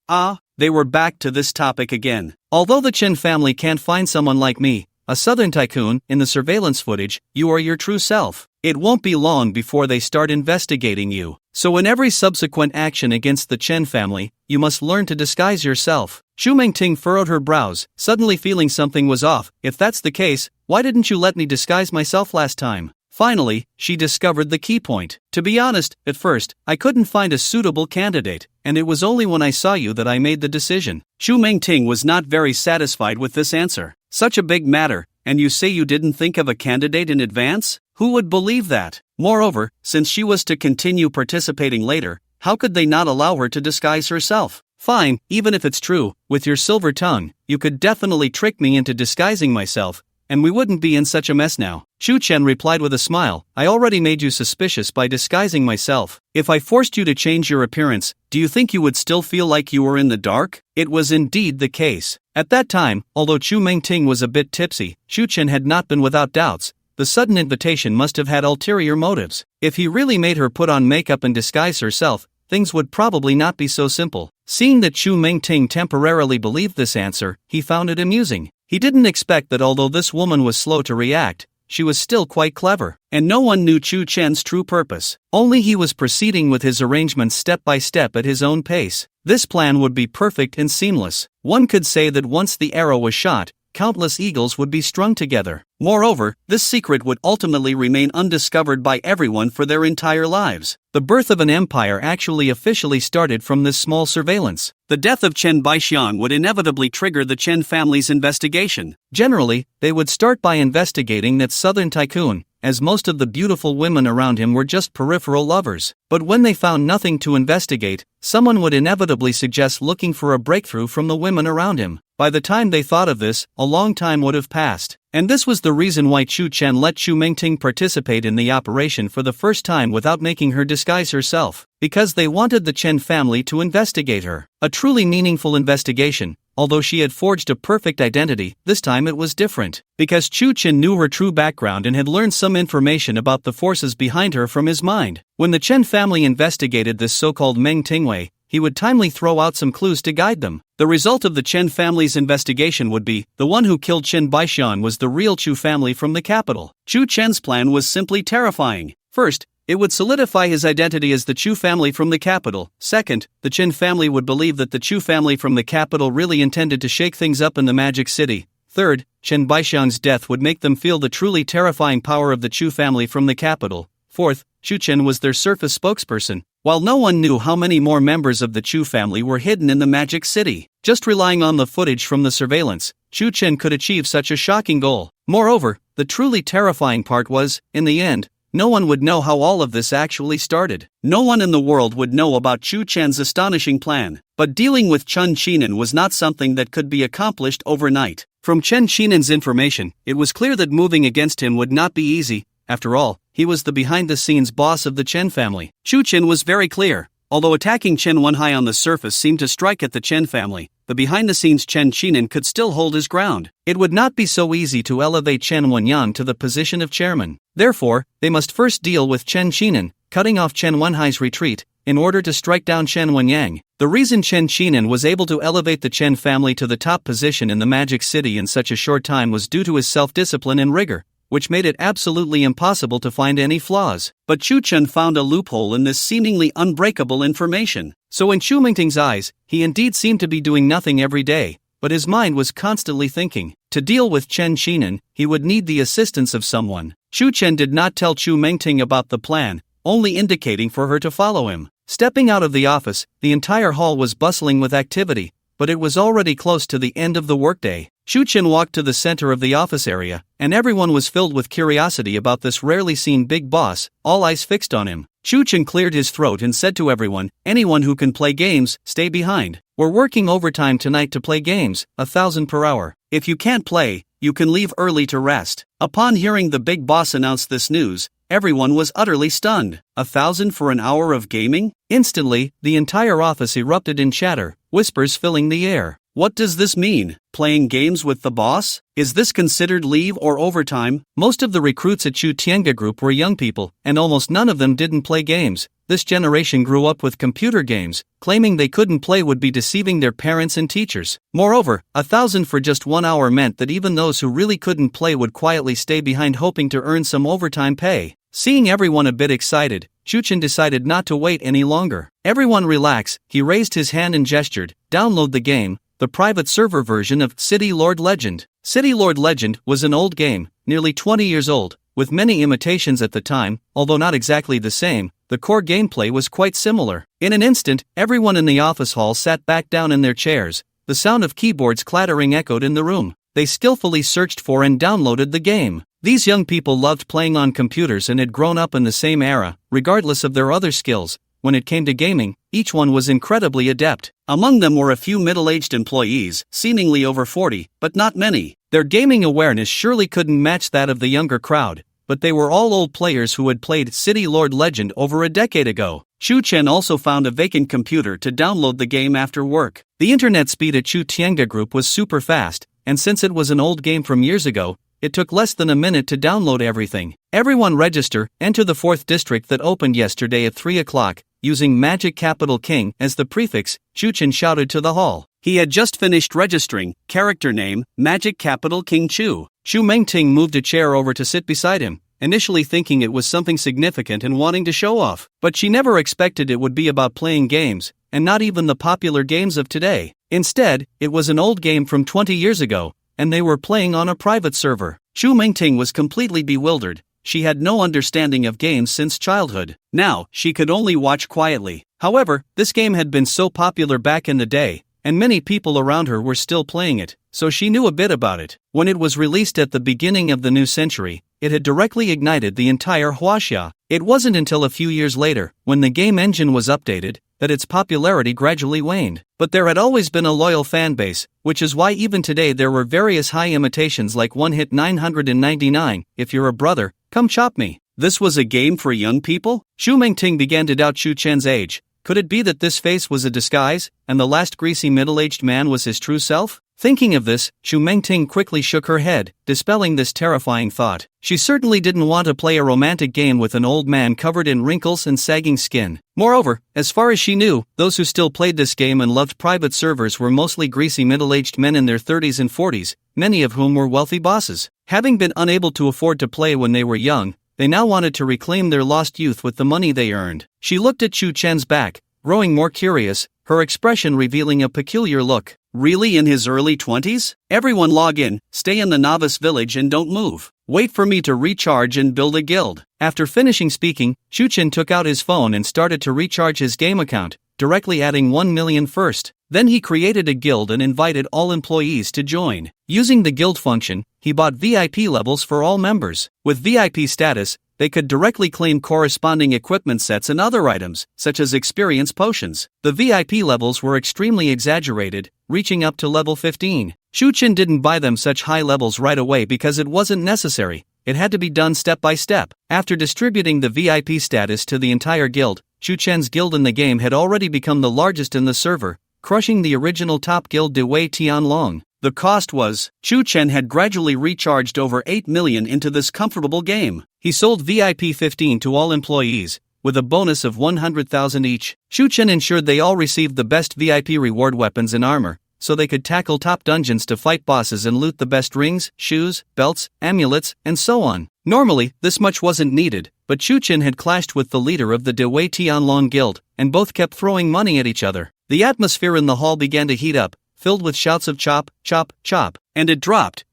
They were back to this topic again. Although the Chen family can't find someone like me, a southern tycoon, in the surveillance footage, you are your true self. It won't be long before they start investigating you. So in every subsequent action against the Chen family, you must learn to disguise yourself. Xu Mengting furrowed her brows, suddenly feeling something was off. If that's the case, why didn't you let me disguise myself last time? Finally, she discovered the key point. To be honest, at first, I couldn't find a suitable candidate, and it was only when I saw you that I made the decision. Xu Mengting was not very satisfied with this answer. Such a big matter, and you say you didn't think of a candidate in advance? Who would believe that? Moreover, since she was to continue participating later, how could they not allow her to disguise herself? Fine, even if it's true, with your silver tongue, you could definitely trick me into disguising myself, and we wouldn't be in such a mess now. Xu Chen replied with a smile, I already made you suspicious by disguising myself. If I forced you to change your appearance, do you think you would still feel like you were in the dark? It was indeed the case. At that time, although Xu Mengting was a bit tipsy, Xu Chen had not been without doubts. The sudden invitation must have had ulterior motives. If he really made her put on makeup and disguise herself, things would probably not be so simple. Seeing that Xu Mengting temporarily believed this answer, he found it amusing. He didn't expect that although this woman was slow to react, she was still quite clever, and no one knew Xu Chen's true purpose. Only he was proceeding with his arrangements step by step at his own pace. This plan would be perfect and seamless. One could say that once the arrow was shot, countless eagles would be strung together. Moreover, this secret would ultimately remain undiscovered by everyone for their entire lives. The birth of an empire actually officially started from this small surveillance. The death of Chen Baixiang would inevitably trigger the Chen family's investigation. Generally, they would start by investigating that southern tycoon, as most of the beautiful women around him were just peripheral lovers. But when they found nothing to investigate, someone would inevitably suggest looking for a breakthrough from the women around him. By the time they thought of this, a long time would have passed. And this was the reason why Xu Chen let Xu Mengting participate in the operation for the first time without making her disguise herself. Because they wanted the Chen family to investigate her. A truly meaningful investigation. Although she had forged a perfect identity, this time it was different. Because Xu Chen knew her true background and had learned some information about the forces behind her from his mind. When the Chen family investigated this so-called Meng Tingwei, he would timely throw out some clues to guide them. The result of the Chen family's investigation would be, the one who killed Chen Baixiang was the real Chu family from the capital. Xu Chen's plan was simply terrifying. First, it would solidify his identity as the Chu family from the capital. Second, the Chen family would believe that the Chu family from the capital really intended to shake things up in the Magic City. Third, Chen Baixiang's death would make them feel the truly terrifying power of the Chu family from the capital. Fourth, Xu Chen was their surface spokesperson. While no one knew how many more members of the Chu family were hidden in the Magic City, just relying on the footage from the surveillance, Xu Chen could achieve such a shocking goal. Moreover, the truly terrifying part was, in the end, no one would know how all of this actually started. No one in the world would know about Xu Chen's astonishing plan. But dealing with Chen Qinan was not something that could be accomplished overnight. From Chen Qinan's information, it was clear that moving against him would not be easy. After all, he was the behind-the-scenes boss of the Chen family. Xu Chen was very clear. Although attacking Chen Wenhai on the surface seemed to strike at the Chen family, the behind-the-scenes Chen Qinan could still hold his ground. It would not be so easy to elevate Chen Wenyan to the position of chairman. Therefore, they must first deal with Chen Qinan, cutting off Chen Wenhai's retreat, in order to strike down Chen Wenyang. The reason Chen Qinan was able to elevate the Chen family to the top position in the Magic City in such a short time was due to his self-discipline and rigor, which made it absolutely impossible to find any flaws. But Xu Chen found a loophole in this seemingly unbreakable information. So in Xu Mengting's eyes, he indeed seemed to be doing nothing every day, but his mind was constantly thinking. To deal with Chen Qinan, he would need the assistance of someone. Xu Chen did not tell Xu Mengting about the plan, only indicating for her to follow him. Stepping out of the office, the entire hall was bustling with activity, but it was already close to the end of the workday. Xu Chen walked to the center of the office area, and everyone was filled with curiosity about this rarely seen big boss, all eyes fixed on him. Xu Chen cleared his throat and said to everyone, "Anyone who can play games, stay behind. We're working overtime tonight to play games, 1,000 per hour. If you can't play, you can leave early to rest." Upon hearing the big boss announce this news, everyone was utterly stunned. 1,000 for an hour of gaming? Instantly, the entire office erupted in chatter, whispers filling the air. What does this mean? Playing games with the boss? Is this considered leave or overtime? Most of the recruits at Chu Tiange Group were young people, and almost none of them didn't play games. This generation grew up with computer games. Claiming they couldn't play would be deceiving their parents and teachers. Moreover, 1,000 for just 1 hour meant that even those who really couldn't play would quietly stay behind hoping to earn some overtime pay. Seeing everyone a bit excited, Chen decided not to wait any longer. Everyone relax, he raised his hand and gestured, download the game, the private server version of City Lord Legend. City Lord Legend was an old game, nearly 20 years old, with many imitations at the time, although not exactly the same. The core gameplay was quite similar. In an instant, everyone in the office hall sat back down in their chairs. The sound of keyboards clattering echoed in the room. They skillfully searched for and downloaded the game. These young people loved playing on computers and had grown up in the same era, regardless of their other skills. When it came to gaming, each one was incredibly adept. Among them were a few middle-aged employees, seemingly over 40, but not many. Their gaming awareness surely couldn't match that of the younger crowd, but they were all old players who had played City Lord Legend over a decade ago. Chen also found a vacant computer to download the game after work. The internet speed at Tianga Group was super fast, and since it was an old game from years ago, it took less than a minute to download everything. Everyone register, enter the 4th district that opened yesterday at 3 o'clock, using Magic Capital King as the prefix, Chen shouted to the hall. He had just finished registering, character name, Magic Capital King Chu. Xu Mengting moved a chair over to sit beside him, initially thinking it was something significant and wanting to show off. But she never expected it would be about playing games, and not even the popular games of today. Instead, it was an old game from 20 years ago, and they were playing on a private server. Xu Mengting was completely bewildered. She had no understanding of games since childhood. Now, she could only watch quietly. However, this game had been so popular back in the day, and many people around her were still playing it, so she knew a bit about it. When it was released at the beginning of the new century, it had directly ignited the entire Huaxia. It wasn't until a few years later, when the game engine was updated, that its popularity gradually waned. But there had always been a loyal fanbase, which is why even today there were various high imitations like One Hit 999, If You're a Brother, Come Chop Me. This was a game for young people? Xu Mengting began to doubt Chen's age. Could it be that this face was a disguise, and the last greasy middle-aged man was his true self? Thinking of this, Xu Mengting quickly shook her head, dispelling this terrifying thought. She certainly didn't want to play a romantic game with an old man covered in wrinkles and sagging skin. Moreover, as far as she knew, those who still played this game and loved private servers were mostly greasy middle-aged men in their 30s and 40s, many of whom were wealthy bosses. Having been unable to afford to play when they were young, they now wanted to reclaim their lost youth with the money they earned. She looked at Chen's back, growing more curious, her expression revealing a peculiar look. Really, in his early 20s? Everyone log in, stay in the novice village and don't move. Wait for me to recharge and build a guild. After finishing speaking, Chen took out his phone and started to recharge his game account, directly adding 1 million first. Then he created a guild and invited all employees to join. Using the guild function, he bought VIP levels for all members. With VIP status, they could directly claim corresponding equipment sets and other items, such as experience potions. The VIP levels were extremely exaggerated, reaching up to level 15. Chen didn't buy them such high levels right away because it wasn't necessary. It had to be done step by step. After distributing the VIP status to the entire guild, Chen's guild in the game had already become the largest in the server, crushing the original top guild Dewei Tianlong. The cost was, Chen had gradually recharged over 8 million into this comfortable game. He sold VIP 15 to all employees, with a bonus of 100,000 each. Chen ensured they all received the best VIP reward weapons and armor, so they could tackle top dungeons to fight bosses and loot the best rings, shoes, belts, amulets, and so on. Normally, this much wasn't needed, but Chen had clashed with the leader of the Dewei Tianlong guild, and both kept throwing money at each other. The atmosphere in the hall began to heat up, filled with shouts of chop, chop, chop, and it dropped.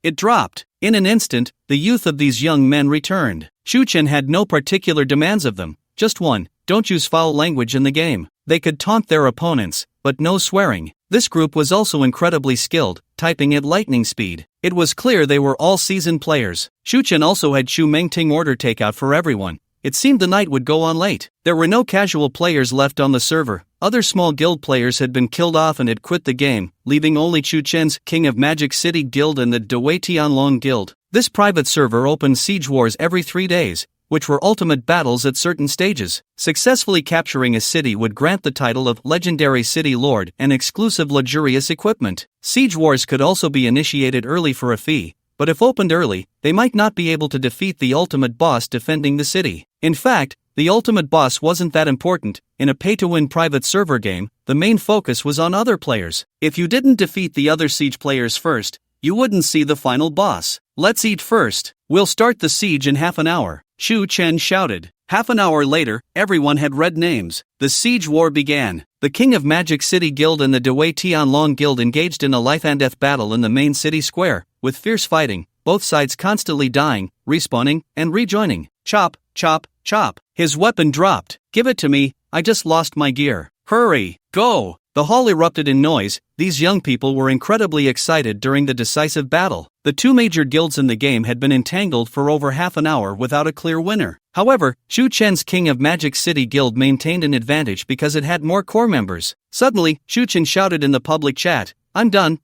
In an instant, the youth of these young men returned. Chen had no particular demands of them, just one: don't use foul language in the game. They could taunt their opponents, but no swearing. This group was also incredibly skilled, typing at lightning speed. It was clear they were all seasoned players. Chen also had Xu Mengting order takeout for everyone. It seemed the night would go on late. There were no casual players left on the server. Other small guild players had been killed off and had quit the game, leaving only Chen's King of Magic City Guild and the Dewei Tianlong Guild. This private server opened siege wars every 3 days, which were ultimate battles at certain stages. Successfully capturing a city would grant the title of Legendary City Lord and exclusive luxurious equipment. Siege wars could also be initiated early for a fee, but if opened early, they might not be able to defeat the ultimate boss defending the city. In fact, the ultimate boss wasn't that important. In a pay-to-win private server game, the main focus was on other players. If you didn't defeat the other siege players first, you wouldn't see the final boss. Let's eat first. We'll start the siege in half an hour, Chen shouted. Half an hour later, everyone had read names. The siege war began. The King of Magic City Guild and the Dewey Tianlong Guild engaged in a life-and-death battle in the main city square, with fierce fighting, both sides constantly dying, respawning, and rejoining. Chop, chop, chop. His weapon dropped. Give it to me, I just lost my gear. Hurry, go! The hall erupted in noise. These young people were incredibly excited during the decisive battle. The two major guilds in the game had been entangled for over half an hour without a clear winner. However, Shu Chen's King of Magic City Guild maintained an advantage because it had more core members. Suddenly, Shu Chen shouted in the public chat, I'm done,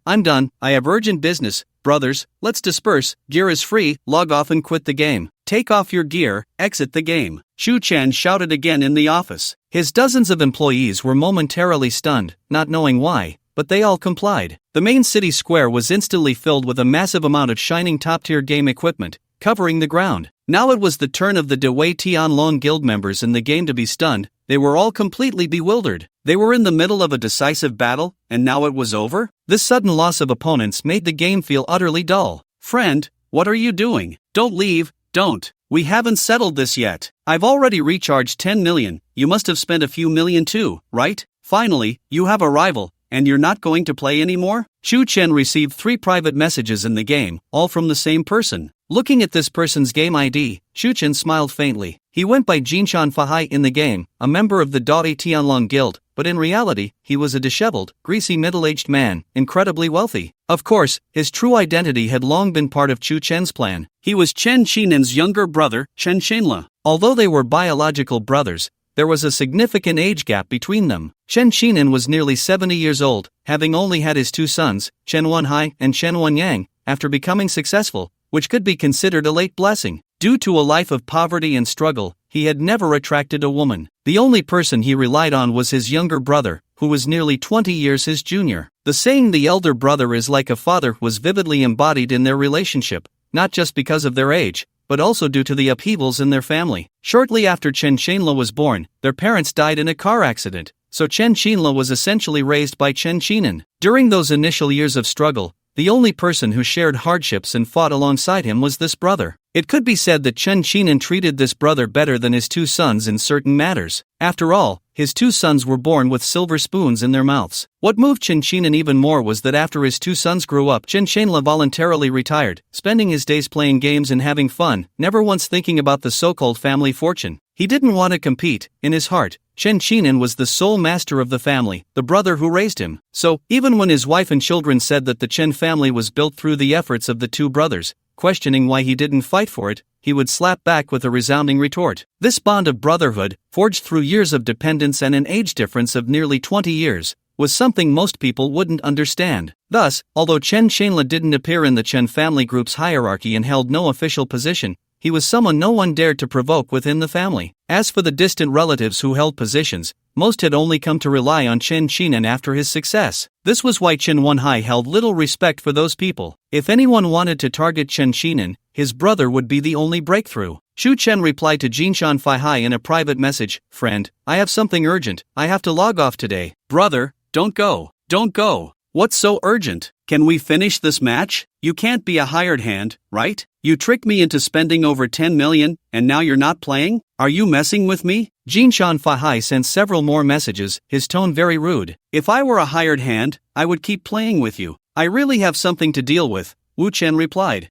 I have urgent business. Brothers, let's disperse, gear is free, log off and quit the game. Take off your gear, exit the game. Shu Chen shouted again in the office. His dozens of employees were momentarily stunned, not knowing why, but they all complied. The main city square was instantly filled with a massive amount of shining top-tier game equipment, covering the ground. Now it was the turn of the Dewey Tianlong Guild members in the game to be stunned. They were all completely bewildered. They were in the middle of a decisive battle, and now it was over? This sudden loss of opponents made the game feel utterly dull. Friend, what are you doing? Don't leave, don't. We haven't settled this yet. I've already recharged 10 million, you must have spent a few million too, right? Finally, you have a rival, and you're not going to play anymore? Shu Chen received 3 private messages in the game, all from the same person. Looking at this person's game ID, Shu Chen smiled faintly. He went by Jinshan Fahai in the game, a member of the Dai Tianlong Guild, but in reality, he was a disheveled, greasy middle-aged man, incredibly wealthy. Of course, his true identity had long been part of Shu Chen's plan. He was Chen Chinan's younger brother, Chen Shenla. Although they were biological brothers, there was a significant age gap between them. Chen Chinan was nearly 70 years old, having only had his 2 sons, Chen Wenhai and Chen Wenyang, after becoming successful, which could be considered a late blessing. Due to a life of poverty and struggle, he had never attracted a woman. The only person he relied on was his younger brother, who was nearly 20 years his junior. The saying the elder brother is like a father was vividly embodied in their relationship, not just because of their age, but also due to the upheavals in their family. Shortly after Chen Shenla was born, their parents died in a car accident, so Chen Shenla was essentially raised by Chen Chinan. During those initial years of struggle, the only person who shared hardships and fought alongside him was this brother. It could be said that Chen Chinan treated this brother better than his 2 sons in certain matters. After all, his 2 sons were born with silver spoons in their mouths. What moved Chen Chinan even more was that after his 2 sons grew up, Chen Shenla voluntarily retired, spending his days playing games and having fun, never once thinking about the so-called family fortune. He didn't want to compete. In his heart, Chen Chinan was the sole master of the family, the brother who raised him. So, even when his wife and children said that the Chen family was built through the efforts of the 2 brothers, questioning why he didn't fight for it, he would slap back with a resounding retort. This bond of brotherhood, forged through years of dependence and an age difference of nearly 20 years, was something most people wouldn't understand. Thus, although Chen Shenla didn't appear in the Chen family group's hierarchy and held no official position, he was someone no one dared to provoke within the family. As for the distant relatives who held positions, most had only come to rely on Chen Chinan after his success. This was why Chen Wenhai held little respect for those people. If anyone wanted to target Chen Chinan, his brother would be the only breakthrough. Shu Chen replied to Jinshan Faihai in a private message, "Friend, I have something urgent, I have to log off today." "Brother, don't go. Don't go. What's so urgent? Can we finish this match? You can't be a hired hand, right? You tricked me into spending over 10 million, and now you're not playing? Are you messing with me?" Jinshan Fahai sent several more messages, his tone very rude. "If I were a hired hand, I would keep playing with you. I really have something to deal with," Wu Chen replied.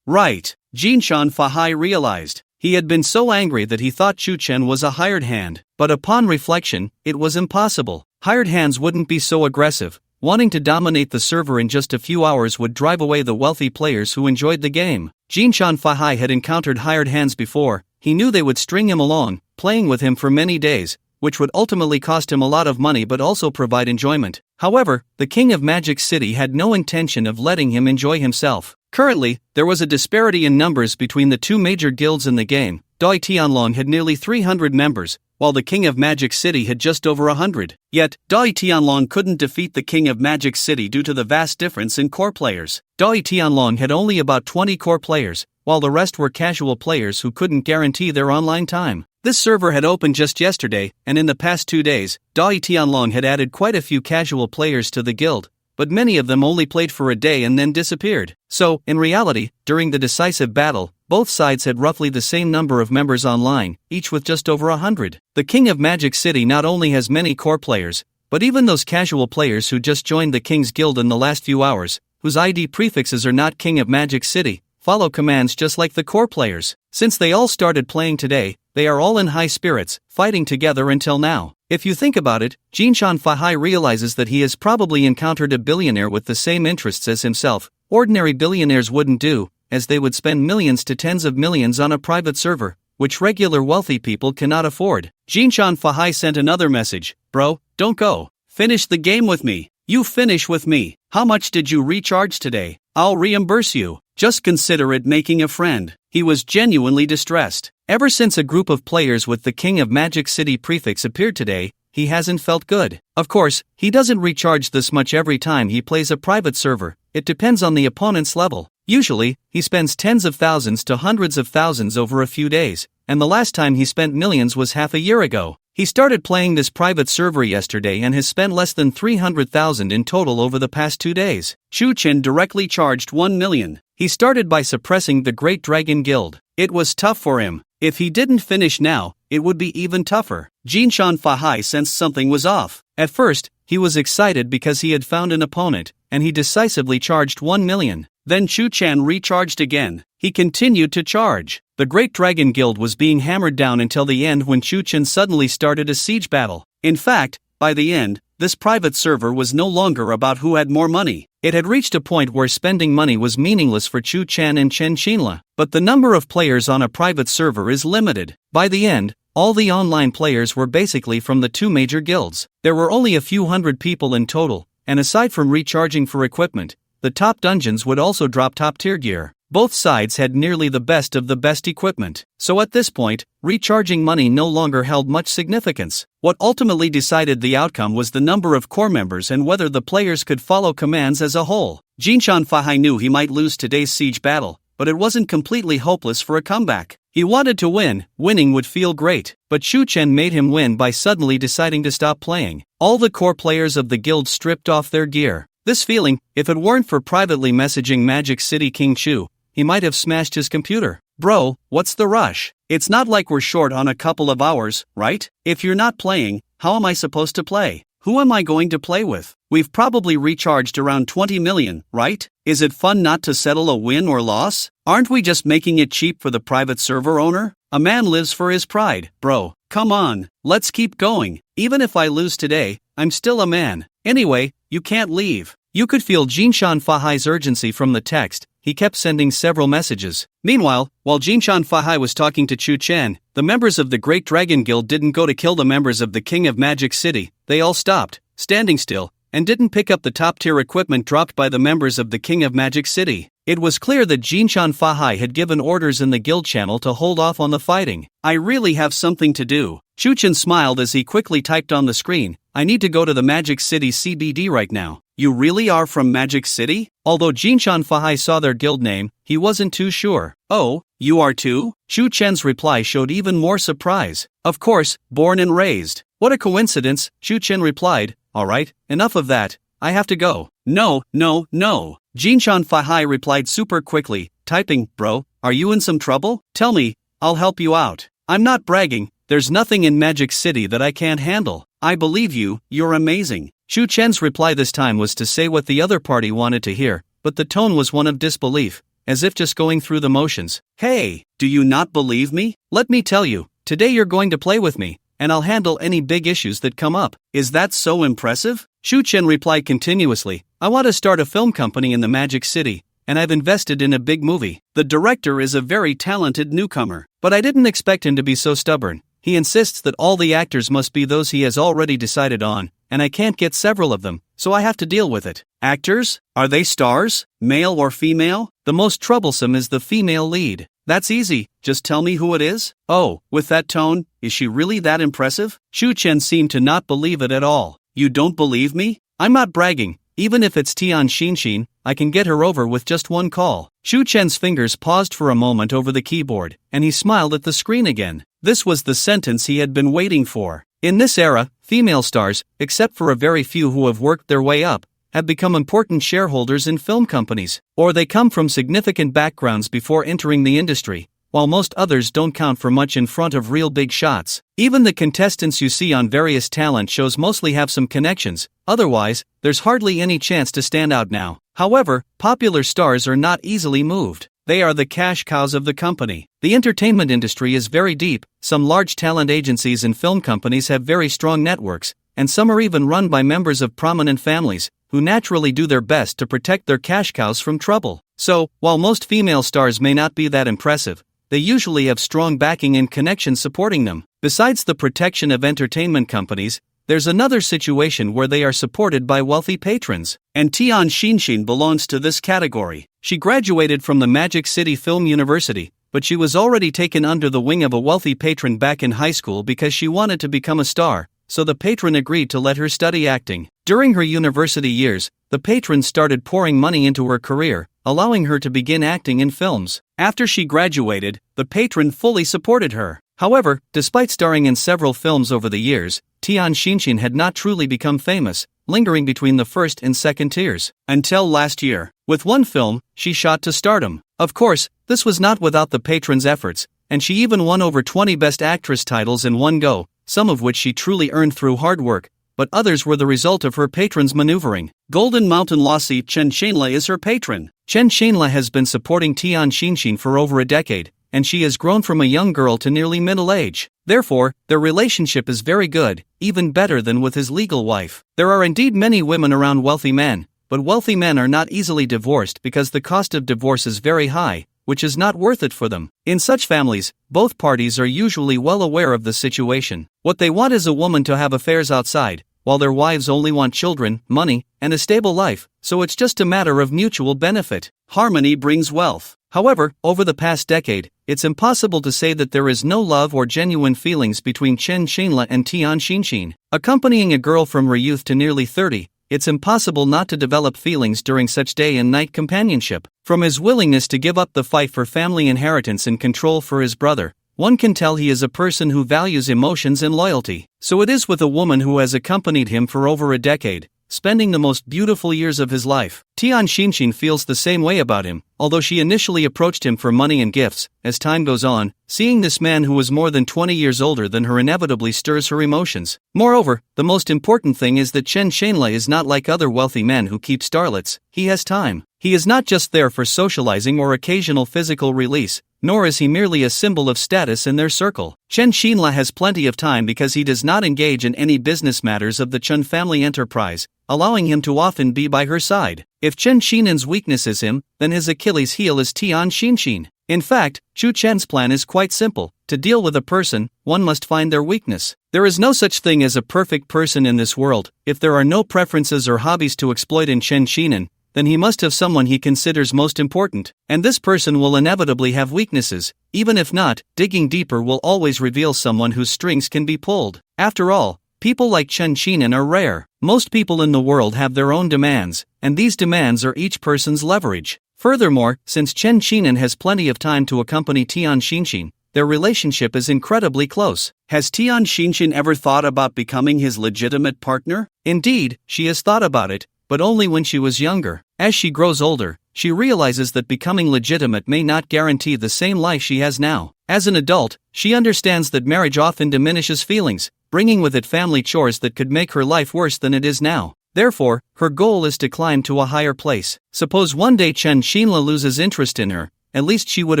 Right. Jinshan Fahai realized. He had been so angry that he thought Shu Chen was a hired hand. But upon reflection, it was impossible. Hired hands wouldn't be so aggressive. Wanting to dominate the server in just a few hours would drive away the wealthy players who enjoyed the game. Jinshan Fahai had encountered hired hands before. He knew they would string him along, playing with him for many days, which would ultimately cost him a lot of money but also provide enjoyment. However, the King of Magic City had no intention of letting him enjoy himself. Currently, there was a disparity in numbers between the 2 major guilds in the game. Dai Tianlong had nearly 300 members, while the King of Magic City had just over 100. Yet, Dai Tianlong couldn't defeat the King of Magic City due to the vast difference in core players. Dai Tianlong had only about 20 core players, while the rest were casual players who couldn't guarantee their online time. This server had opened just yesterday, and in the past 2 days, Dai Tianlong had added quite a few casual players to the guild, but many of them only played for a day and then disappeared. So, in reality, during the decisive battle, Both sides had roughly the same number of members online, each with just over 100. The King of Magic City not only has many core players, but even those casual players who just joined the King's Guild in the last few hours, whose ID prefixes are not King of Magic City, follow commands just like the core players. Since they all started playing today, they are all in high spirits, fighting together until now. If you think about it, Jinshan Fahai realizes that he has probably encountered a billionaire with the same interests as himself. Ordinary billionaires wouldn't do, as they would spend millions to tens of millions on a private server, which regular wealthy people cannot afford. Jinshan Fahai sent another message. Bro, don't go. Finish the game with me. You finish with me. How much did you recharge today? I'll reimburse you. Just consider it making a friend. He was genuinely distressed. Ever since a group of players with the King of Magic City prefix appeared today, he hasn't felt good. Of course, he doesn't recharge this much every time he plays a private server. It depends on the opponent's level. Usually, he spends tens of thousands to hundreds of thousands over a few days, and the last time he spent millions was half a year ago. He started playing this private server yesterday and has spent less than 300,000 in total over the past 2 days. Chu Chen directly charged 1 million. He started by suppressing the Great Dragon Guild. It was tough for him. If he didn't finish now, it would be even tougher. Jinshan Fahai sensed something was off. At first, he was excited because he had found an opponent, and he decisively charged 1 million. Then Chu Chen recharged again. He continued to charge. The Great Dragon Guild was being hammered down until the end when Chu Chen suddenly started a siege battle. In fact, by the end, this private server was no longer about who had more money. It had reached a point where spending money was meaningless for Chu Chen and Chen Xinla. But the number of players on a private server is limited. By the end, all the online players were basically from the two major guilds. There were only a few hundred people in total, and aside from recharging for equipment, the top dungeons would also drop top-tier gear. Both sides had nearly the best of the best equipment. So at this point, recharging money no longer held much significance. What ultimately decided the outcome was the number of core members and whether the players could follow commands as a whole. Jinshan Fahai knew he might lose today's siege battle, but it wasn't completely hopeless for a comeback. He wanted to win. Winning would feel great, but Chu Chen made him win by suddenly deciding to stop playing. All the core players of the guild stripped off their gear. This feeling, if it weren't for privately messaging Magic City King Chu, he might have smashed his computer. Bro, what's the rush? It's not like we're short on a couple of hours, right? If you're not playing, how am I supposed to play? Who am I going to play with? We've probably recharged around 20 million, right? Is it fun not to settle a win or loss? Aren't we just making it cheap for the private server owner? A man lives for his pride. Bro, come on, let's keep going. Even if I lose today, I'm still a man. Anyway, you can't leave. You could feel Jinshan Fahai's urgency from the text. He kept sending several messages. Meanwhile, while Jinshan Fahai was talking to Chu Chen, the members of the Great Dragon Guild didn't go to kill the members of the King of Magic City. They all stopped, standing still, and didn't pick up the top-tier equipment dropped by the members of the King of Magic City. It was clear that Jinshan Fahai had given orders in the guild channel to hold off on the fighting. I really have something to do. Chu Chen smiled as he quickly typed on the screen, I need to go to the Magic City CBD right now. You really are from Magic City? Although Jinshan Fahai saw their guild name, he wasn't too sure. Oh, you are too? Chu Chen's reply showed even more surprise. Of course, born and raised. What a coincidence, Chu Chen replied. Alright, enough of that. I have to go. No. Jinshan Fahai replied super quickly, typing, Bro, are you in some trouble? Tell me, I'll help you out. I'm not bragging, there's nothing in Magic City that I can't handle. I believe you, you're amazing. Chu Chen's reply this time was to say what the other party wanted to hear, but the tone was one of disbelief, as if just going through the motions. Hey, do you not believe me? Let me tell you, today you're going to play with me, and I'll handle any big issues that come up. Is that so impressive? Chu Chen replied continuously, I want to start a film company in the Magic City, and I've invested in a big movie. The director is a very talented newcomer, but I didn't expect him to be so stubborn. He insists that all the actors must be those he has already decided on, and I can't get several of them, so I have to deal with it. Actors? Are they stars? Male or female? The most troublesome is the female lead. That's easy, just tell me who it is? Oh, with that tone, is she really that impressive? Chu Chen seemed to not believe it at all. You don't believe me? I'm not bragging. Even if it's Tian Xinshin, I can get her over with just one call. Chu Chen's fingers paused for a moment over the keyboard, and he smiled at the screen again. This was the sentence he had been waiting for. In this era, female stars, except for a very few who have worked their way up, have become important shareholders in film companies, or they come from significant backgrounds before entering the industry, while most others don't count for much in front of real big shots. Even the contestants you see on various talent shows mostly have some connections, otherwise, there's hardly any chance to stand out now. However, popular stars are not easily moved. They are the cash cows of the company. The entertainment industry is very deep, some large talent agencies and film companies have very strong networks, and some are even run by members of prominent families, who naturally do their best to protect their cash cows from trouble. So, while most female stars may not be that impressive, they usually have strong backing and connections supporting them. Besides the protection of entertainment companies, there's another situation where they are supported by wealthy patrons, and Tian Xinshin belongs to this category. She graduated from the Magic City Film University, but she was already taken under the wing of a wealthy patron back in high school because she wanted to become a star, so the patron agreed to let her study acting. During her university years, the patron started pouring money into her career, allowing her to begin acting in films. After she graduated, the patron fully supported her. However, despite starring in several films over the years, Tian Xinshin had not truly become famous, lingering between the first and second tiers, until last year. With one film, she shot to stardom. Of course, this was not without the patron's efforts, and she even won over 20 Best Actress titles in one go, some of which she truly earned through hard work, but others were the result of her patron's maneuvering. Golden Mountain Lassie Chen Shenla is her patron. Chen Shenla has been supporting Tian Xinshin for over a decade, and she has grown from a young girl to nearly middle age. Therefore, their relationship is very good, even better than with his legal wife. There are indeed many women around wealthy men, but wealthy men are not easily divorced because the cost of divorce is very high, which is not worth it for them. In such families, both parties are usually well aware of the situation. What they want is a woman to have affairs outside, while their wives only want children, money, and a stable life, so it's just a matter of mutual benefit. Harmony brings wealth. However, over the past decade, it's impossible to say that there is no love or genuine feelings between Chen Shenla and Tian Xinshin. Accompanying a girl from her youth to nearly 30, it's impossible not to develop feelings during such day and night companionship. From his willingness to give up the fight for family inheritance and control for his brother, one can tell he is a person who values emotions and loyalty. So it is with a woman who has accompanied him for over a decade, spending the most beautiful years of his life. Tian Xinshin feels the same way about him, although she initially approached him for money and gifts. As time goes on, seeing this man who was more than 20 years older than her inevitably stirs her emotions. Moreover, the most important thing is that Chen Shenla is not like other wealthy men who keep starlets. He has time. He is not just there for socializing or occasional physical release, nor is he merely a symbol of status in their circle. Chen Shenla has plenty of time because he does not engage in any business matters of the Chen family enterprise, allowing him to often be by her side. If Chen Shinan's weakness is him, then his Achilles heel is Tian Xinshin. In fact, Chu Chen's plan is quite simple. To deal with a person, one must find their weakness. There is no such thing as a perfect person in this world. If there are no preferences or hobbies to exploit in Chen Shinan, then he must have someone he considers most important, and this person will inevitably have weaknesses. Even if not, digging deeper will always reveal someone whose strings can be pulled. After all, people like Chen Shinan are rare. Most people in the world have their own demands, and these demands are each person's leverage. Furthermore, since Chen Shinan has plenty of time to accompany Tian Xinshin, their relationship is incredibly close. Has Tian Xinshin ever thought about becoming his legitimate partner? Indeed, she has thought about it, but only when she was younger. As she grows older, she realizes that becoming legitimate may not guarantee the same life she has now. As an adult, she understands that marriage often diminishes feelings, bringing with it family chores that could make her life worse than it is now. Therefore, her goal is to climb to a higher place. Suppose one day Chen Shenla loses interest in her, at least she would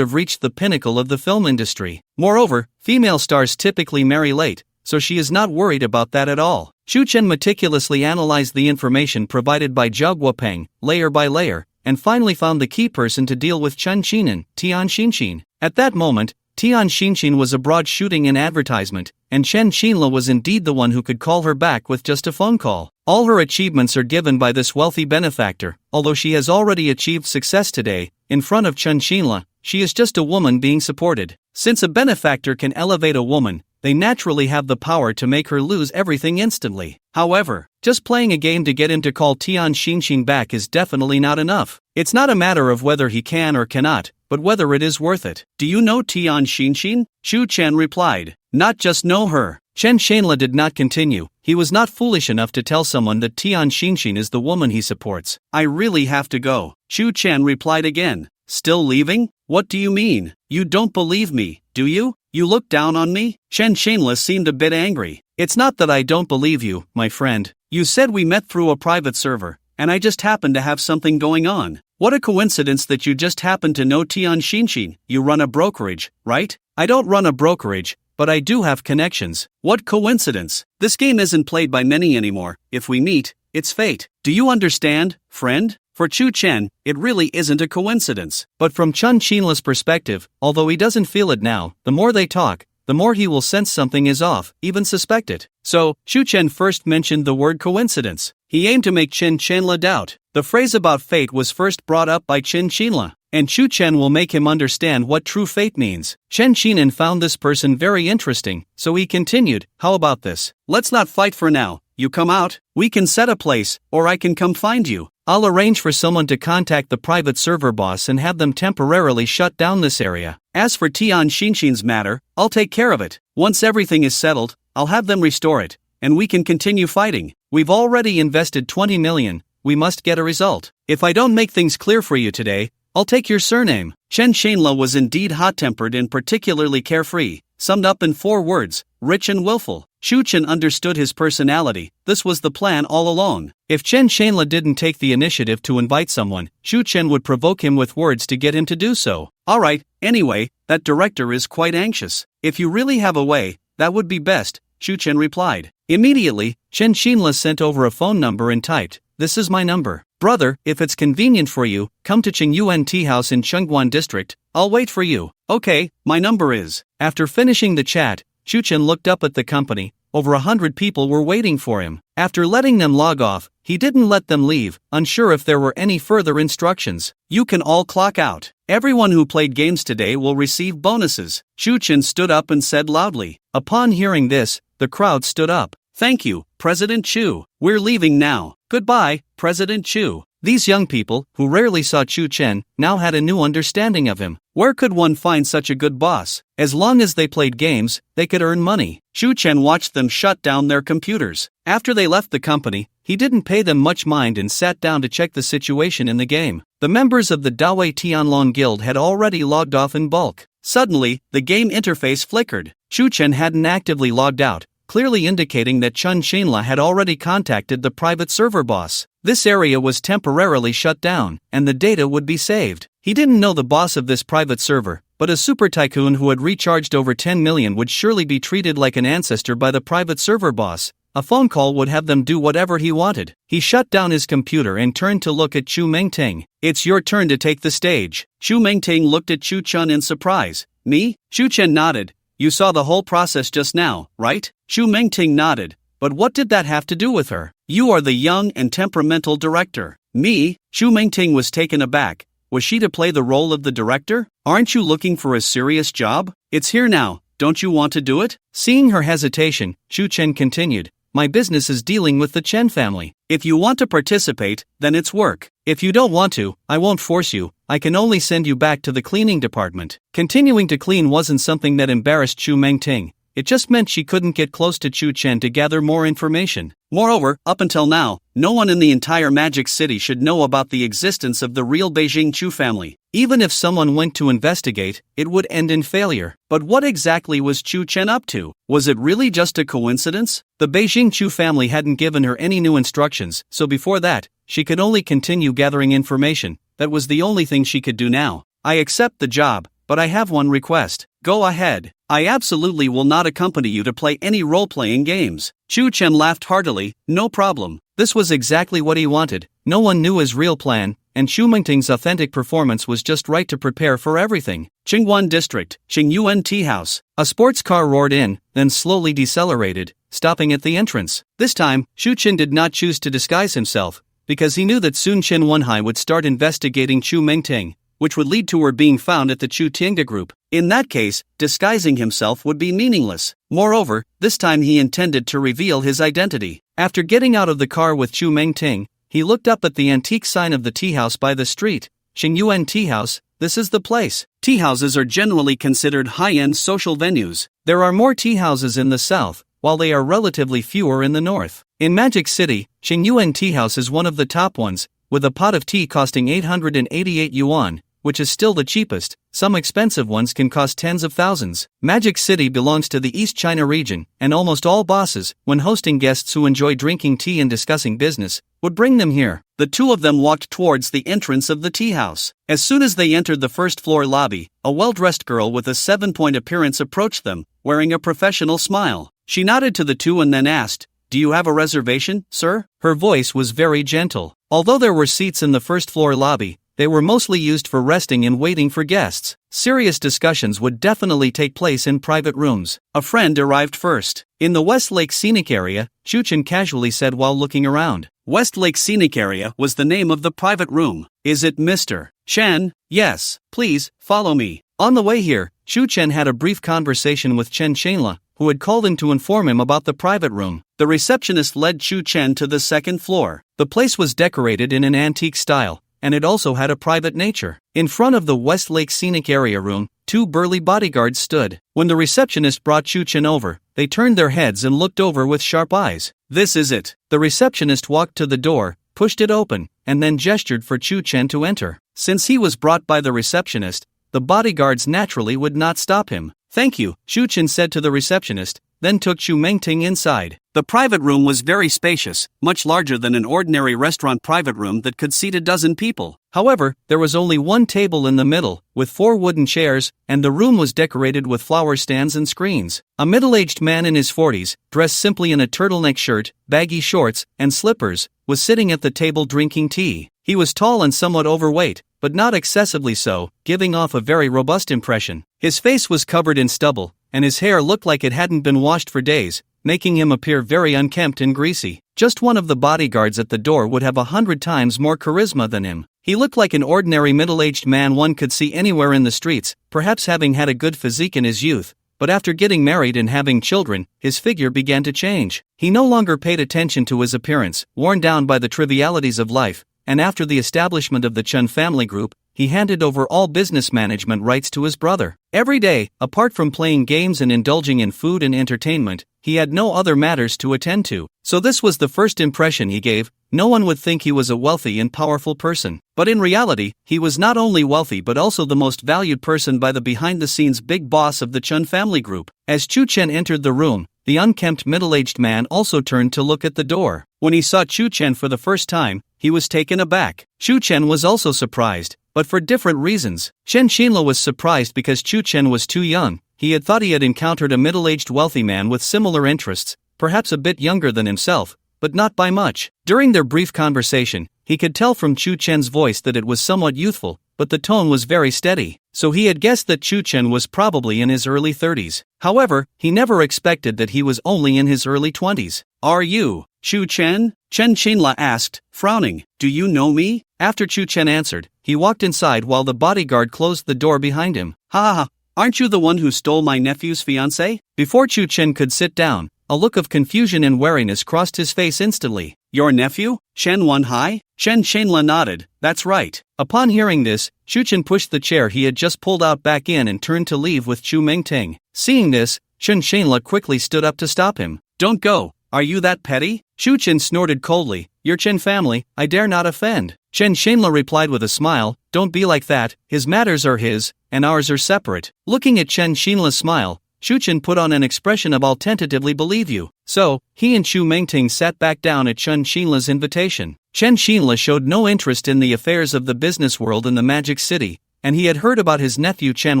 have reached the pinnacle of the film industry. Moreover, female stars typically marry late, so she is not worried about that at all. Chu Chen meticulously analyzed the information provided by Zhao Guopeng, layer by layer, and finally found the key person to deal with Chen Shinan, Tian Xinshin. At that moment, Tian Xinshin was abroad shooting an advertisement, and Chen Shenla was indeed the one who could call her back with just a phone call. All her achievements are given by this wealthy benefactor. Although she has already achieved success today, in front of Chen Shenla, she is just a woman being supported. Since a benefactor can elevate a woman, they naturally have the power to make her lose everything instantly. However, just playing a game to get him to call Tian Xinshin back is definitely not enough. It's not a matter of whether he can or cannot, but whether it is worth it. Do you know Tian Xinshin? Chu Chen replied. Not just know her. Chen Shanla did not continue. He was not foolish enough to tell someone that Tian Xinxin is the woman he supports. I really have to go. Chu Chen replied again. Still leaving? What do you mean? You don't believe me, do you? You look down on me? Chen Shanla seemed a bit angry. It's not that I don't believe you, my friend. You said we met through a private server, and I just happened to have something going on. What a coincidence that you just happened to know Tian Xinxin. You run a brokerage, right? I don't run a brokerage, but I do have connections. What coincidence? This game isn't played by many anymore. If we meet, it's fate. Do you understand, friend? For Chu Chen, it really isn't a coincidence. But from Chen Shanla's perspective, although he doesn't feel it now, the more they talk, the more he will sense something is off, even suspect it. So, Chu Chen first mentioned the word coincidence. He aimed to make Chen Shanla doubt. The phrase about fate was first brought up by Chen Shanla, and Chu Chen will make him understand what true fate means. Chen Shanla found this person very interesting, so he continued, how about this? Let's not fight for now. You come out, we can set a place, or I can come find you. I'll arrange for someone to contact the private server boss and have them temporarily shut down this area. As for Tian Xinxin's matter, I'll take care of it. Once everything is settled, I'll have them restore it, and we can continue fighting. We've already invested 20 million, we must get a result. If I don't make things clear for you today, I'll take your surname. Chen Shanla was indeed hot-tempered and particularly carefree, summed up in 4 words, rich and willful. Chu Chen understood his personality. This was the plan all along. If Chen Shanla didn't take the initiative to invite someone, Chu Chen would provoke him with words to get him to do so. Alright, anyway, that director is quite anxious. If you really have a way, that would be best, Chu Chen replied. Immediately, Chen Shanla sent over a phone number and typed, this is my number. Brother, if it's convenient for you, come to Qingyuan Tea House in Chengguan District. I'll wait for you. Okay, my number is. After finishing the chat, Chu Chen looked up at the company. Over 100 people were waiting for him. After letting them log off, he didn't let them leave, unsure if there were any further instructions. You can all clock out. Everyone who played games today will receive bonuses. Chu Chen stood up and said loudly. Upon hearing this, the crowd stood up. Thank you, President Chu. We're leaving now. Goodbye, President Chu. These young people, who rarely saw Chu Chen, now had a new understanding of him. Where could one find such a good boss? As long as they played games, they could earn money. Chu Chen watched them shut down their computers. After they left the company, he didn't pay them much mind and sat down to check the situation in the game. The members of the Dawei Tianlong Guild had already logged off in bulk. Suddenly, the game interface flickered. Chu Chen hadn't actively logged out, clearly indicating that Chen Shanla had already contacted the private server boss. This area was temporarily shut down, and the data would be saved. He didn't know the boss of this private server, but a super tycoon who had recharged over 10 million would surely be treated like an ancestor by the private server boss. A phone call would have them do whatever he wanted. He shut down his computer and turned to look at Chu Mengting. It's your turn to take the stage. Chu Mengting looked at Chu Chen in surprise. Me? Chu Chen nodded. You saw the whole process just now, right? Chu Mengting nodded. But what did that have to do with her? You are the young and temperamental director. Me? Chu Mengting was taken aback. Was she to play the role of the director? Aren't you looking for a serious job? It's here now, don't you want to do it? Seeing her hesitation, Chu Chen continued. My business is dealing with the Chen family. If you want to participate, then it's work. If you don't want to, I won't force you. I can only send you back to the cleaning department. Continuing to clean wasn't something that embarrassed Chu Mengting. It just meant she couldn't get close to Chu Chen to gather more information. Moreover, up until now, no one in the entire Magic City should know about the existence of the real Beijing Chu family. Even if someone went to investigate, it would end in failure. But what exactly was Chu Chen up to? Was it really just a coincidence? The Beijing Chu family hadn't given her any new instructions, so before that, she could only continue gathering information. That was the only thing she could do now. I accept the job, but I have one request. Go ahead. I absolutely will not accompany you to play any role-playing games. Chu Chen laughed heartily. No problem. This was exactly what he wanted. No one knew his real plan, and Chu Mengting's authentic performance was just right to prepare for everything. Chengguan District, Qingyuan Tea House. A sports car roared in, then slowly decelerated, stopping at the entrance. This time, Chu Chen did not choose to disguise himself, because he knew that soon Chen Wenhai would start investigating Chu Mengting, which would lead to her being found at the Chu Tiange group. In that case, disguising himself would be meaningless. Moreover, this time he intended to reveal his identity. After getting out of the car with Chu Mengting, he looked up at the antique sign of the tea house by the street. Qingyuan Tea House, this is the place. Tea houses are generally considered high-end social venues. There are more tea houses in the south, while they are relatively fewer in the north. In Magic City, Xingyuan Tea House is one of the top ones, with a pot of tea costing 888 yuan, which is still the cheapest. Some expensive ones can cost tens of thousands. Magic City belongs to the East China region, and almost all bosses, when hosting guests who enjoy drinking tea and discussing business, would bring them here. The two of them walked towards the entrance of the tea house. As soon as they entered the first-floor lobby, a well-dressed girl with a 7-point appearance approached them, wearing a professional smile. She nodded to the two and then asked, "Do you have a reservation, sir?" Her voice was very gentle. Although there were seats in the first-floor lobby, they were mostly used for resting and waiting for guests. Serious discussions would definitely take place in private rooms. A friend arrived first. In the Westlake Scenic Area, Chen casually said while looking around. Westlake Scenic Area was the name of the private room. "Is it Mr. Chen?" "Yes, please, follow me." On the way here, Chen had a brief conversation with Chen Shenla, who had called him to inform him about the private room. The receptionist led Chen to the second floor. The place was decorated in an antique style, and it also had a private nature. In front of the Westlake Scenic Area room, two burly bodyguards stood. When the receptionist brought Chen over, they turned their heads and looked over with sharp eyes. "This is it." The receptionist walked to the door, pushed it open, and then gestured for Chen to enter. Since he was brought by the receptionist, the bodyguards naturally would not stop him. "Thank you," Chen said to the receptionist, then took Chu Mengting inside. The private room was very spacious, much larger than an ordinary restaurant private room that could seat a dozen people. However, there was only one table in the middle, with 4 wooden chairs, and the room was decorated with flower stands and screens. A middle-aged man in his 40s, dressed simply in a turtleneck shirt, baggy shorts, and slippers, was sitting at the table drinking tea. He was tall and somewhat overweight, but not excessively so, giving off a very robust impression. His face was covered in stubble, and his hair looked like it hadn't been washed for days, making him appear very unkempt and greasy. Just one of the bodyguards at the door would have 100 times more charisma than him. He looked like an ordinary middle-aged man one could see anywhere in the streets, perhaps having had a good physique in his youth, but after getting married and having children, his figure began to change. He no longer paid attention to his appearance, worn down by the trivialities of life, and after the establishment of the Chen family group, he handed over all business management rights to his brother. Every day, apart from playing games and indulging in food and entertainment, he had no other matters to attend to. So this was the first impression he gave. No one would think he was a wealthy and powerful person. But in reality, he was not only wealthy but also the most valued person by the behind-the-scenes big boss of the Chen family group. As Chen entered the room, the unkempt middle-aged man also turned to look at the door. When he saw Chen for the first time, he was taken aback. Chen was also surprised, but for different reasons. Chen Shenla was surprised because Chen was too young. He had thought he had encountered a middle-aged wealthy man with similar interests, perhaps a bit younger than himself, but not by much. During their brief conversation, he could tell from Chen's voice that it was somewhat youthful, but the tone was very steady, so he had guessed that Chen was probably in his early 30s. However, he never expected that he was only in his early 20s. "Are you Chen?" Chen Shenla asked, frowning. "Do you know me?" After Chen answered, he walked inside while the bodyguard closed the door behind him. "Ha ha, aren't you the one who stole my nephew's fiancée?" Before Chen could sit down, a look of confusion and wariness crossed his face instantly. "Your nephew? Chen Wenhai?" Chen Shenla nodded. "That's right." Upon hearing this, Chen pushed the chair he had just pulled out back in and turned to leave with Chu Mengting. Seeing this, Chen Shenla quickly stood up to stop him. "Don't go. Are you that petty?" Chen snorted coldly. "Your Chen family, I dare not offend." Chen Shenla replied with a smile, "Don't be like that, his matters are his, and ours are separate." Looking at Chen Shenla's smile, Chen put on an expression of "I'll tentatively believe you." So, he and Chu Mengting sat back down at Chen Shenla's invitation. Chen Shenla showed no interest in the affairs of the business world in the Magic City, and he had heard about his nephew Chen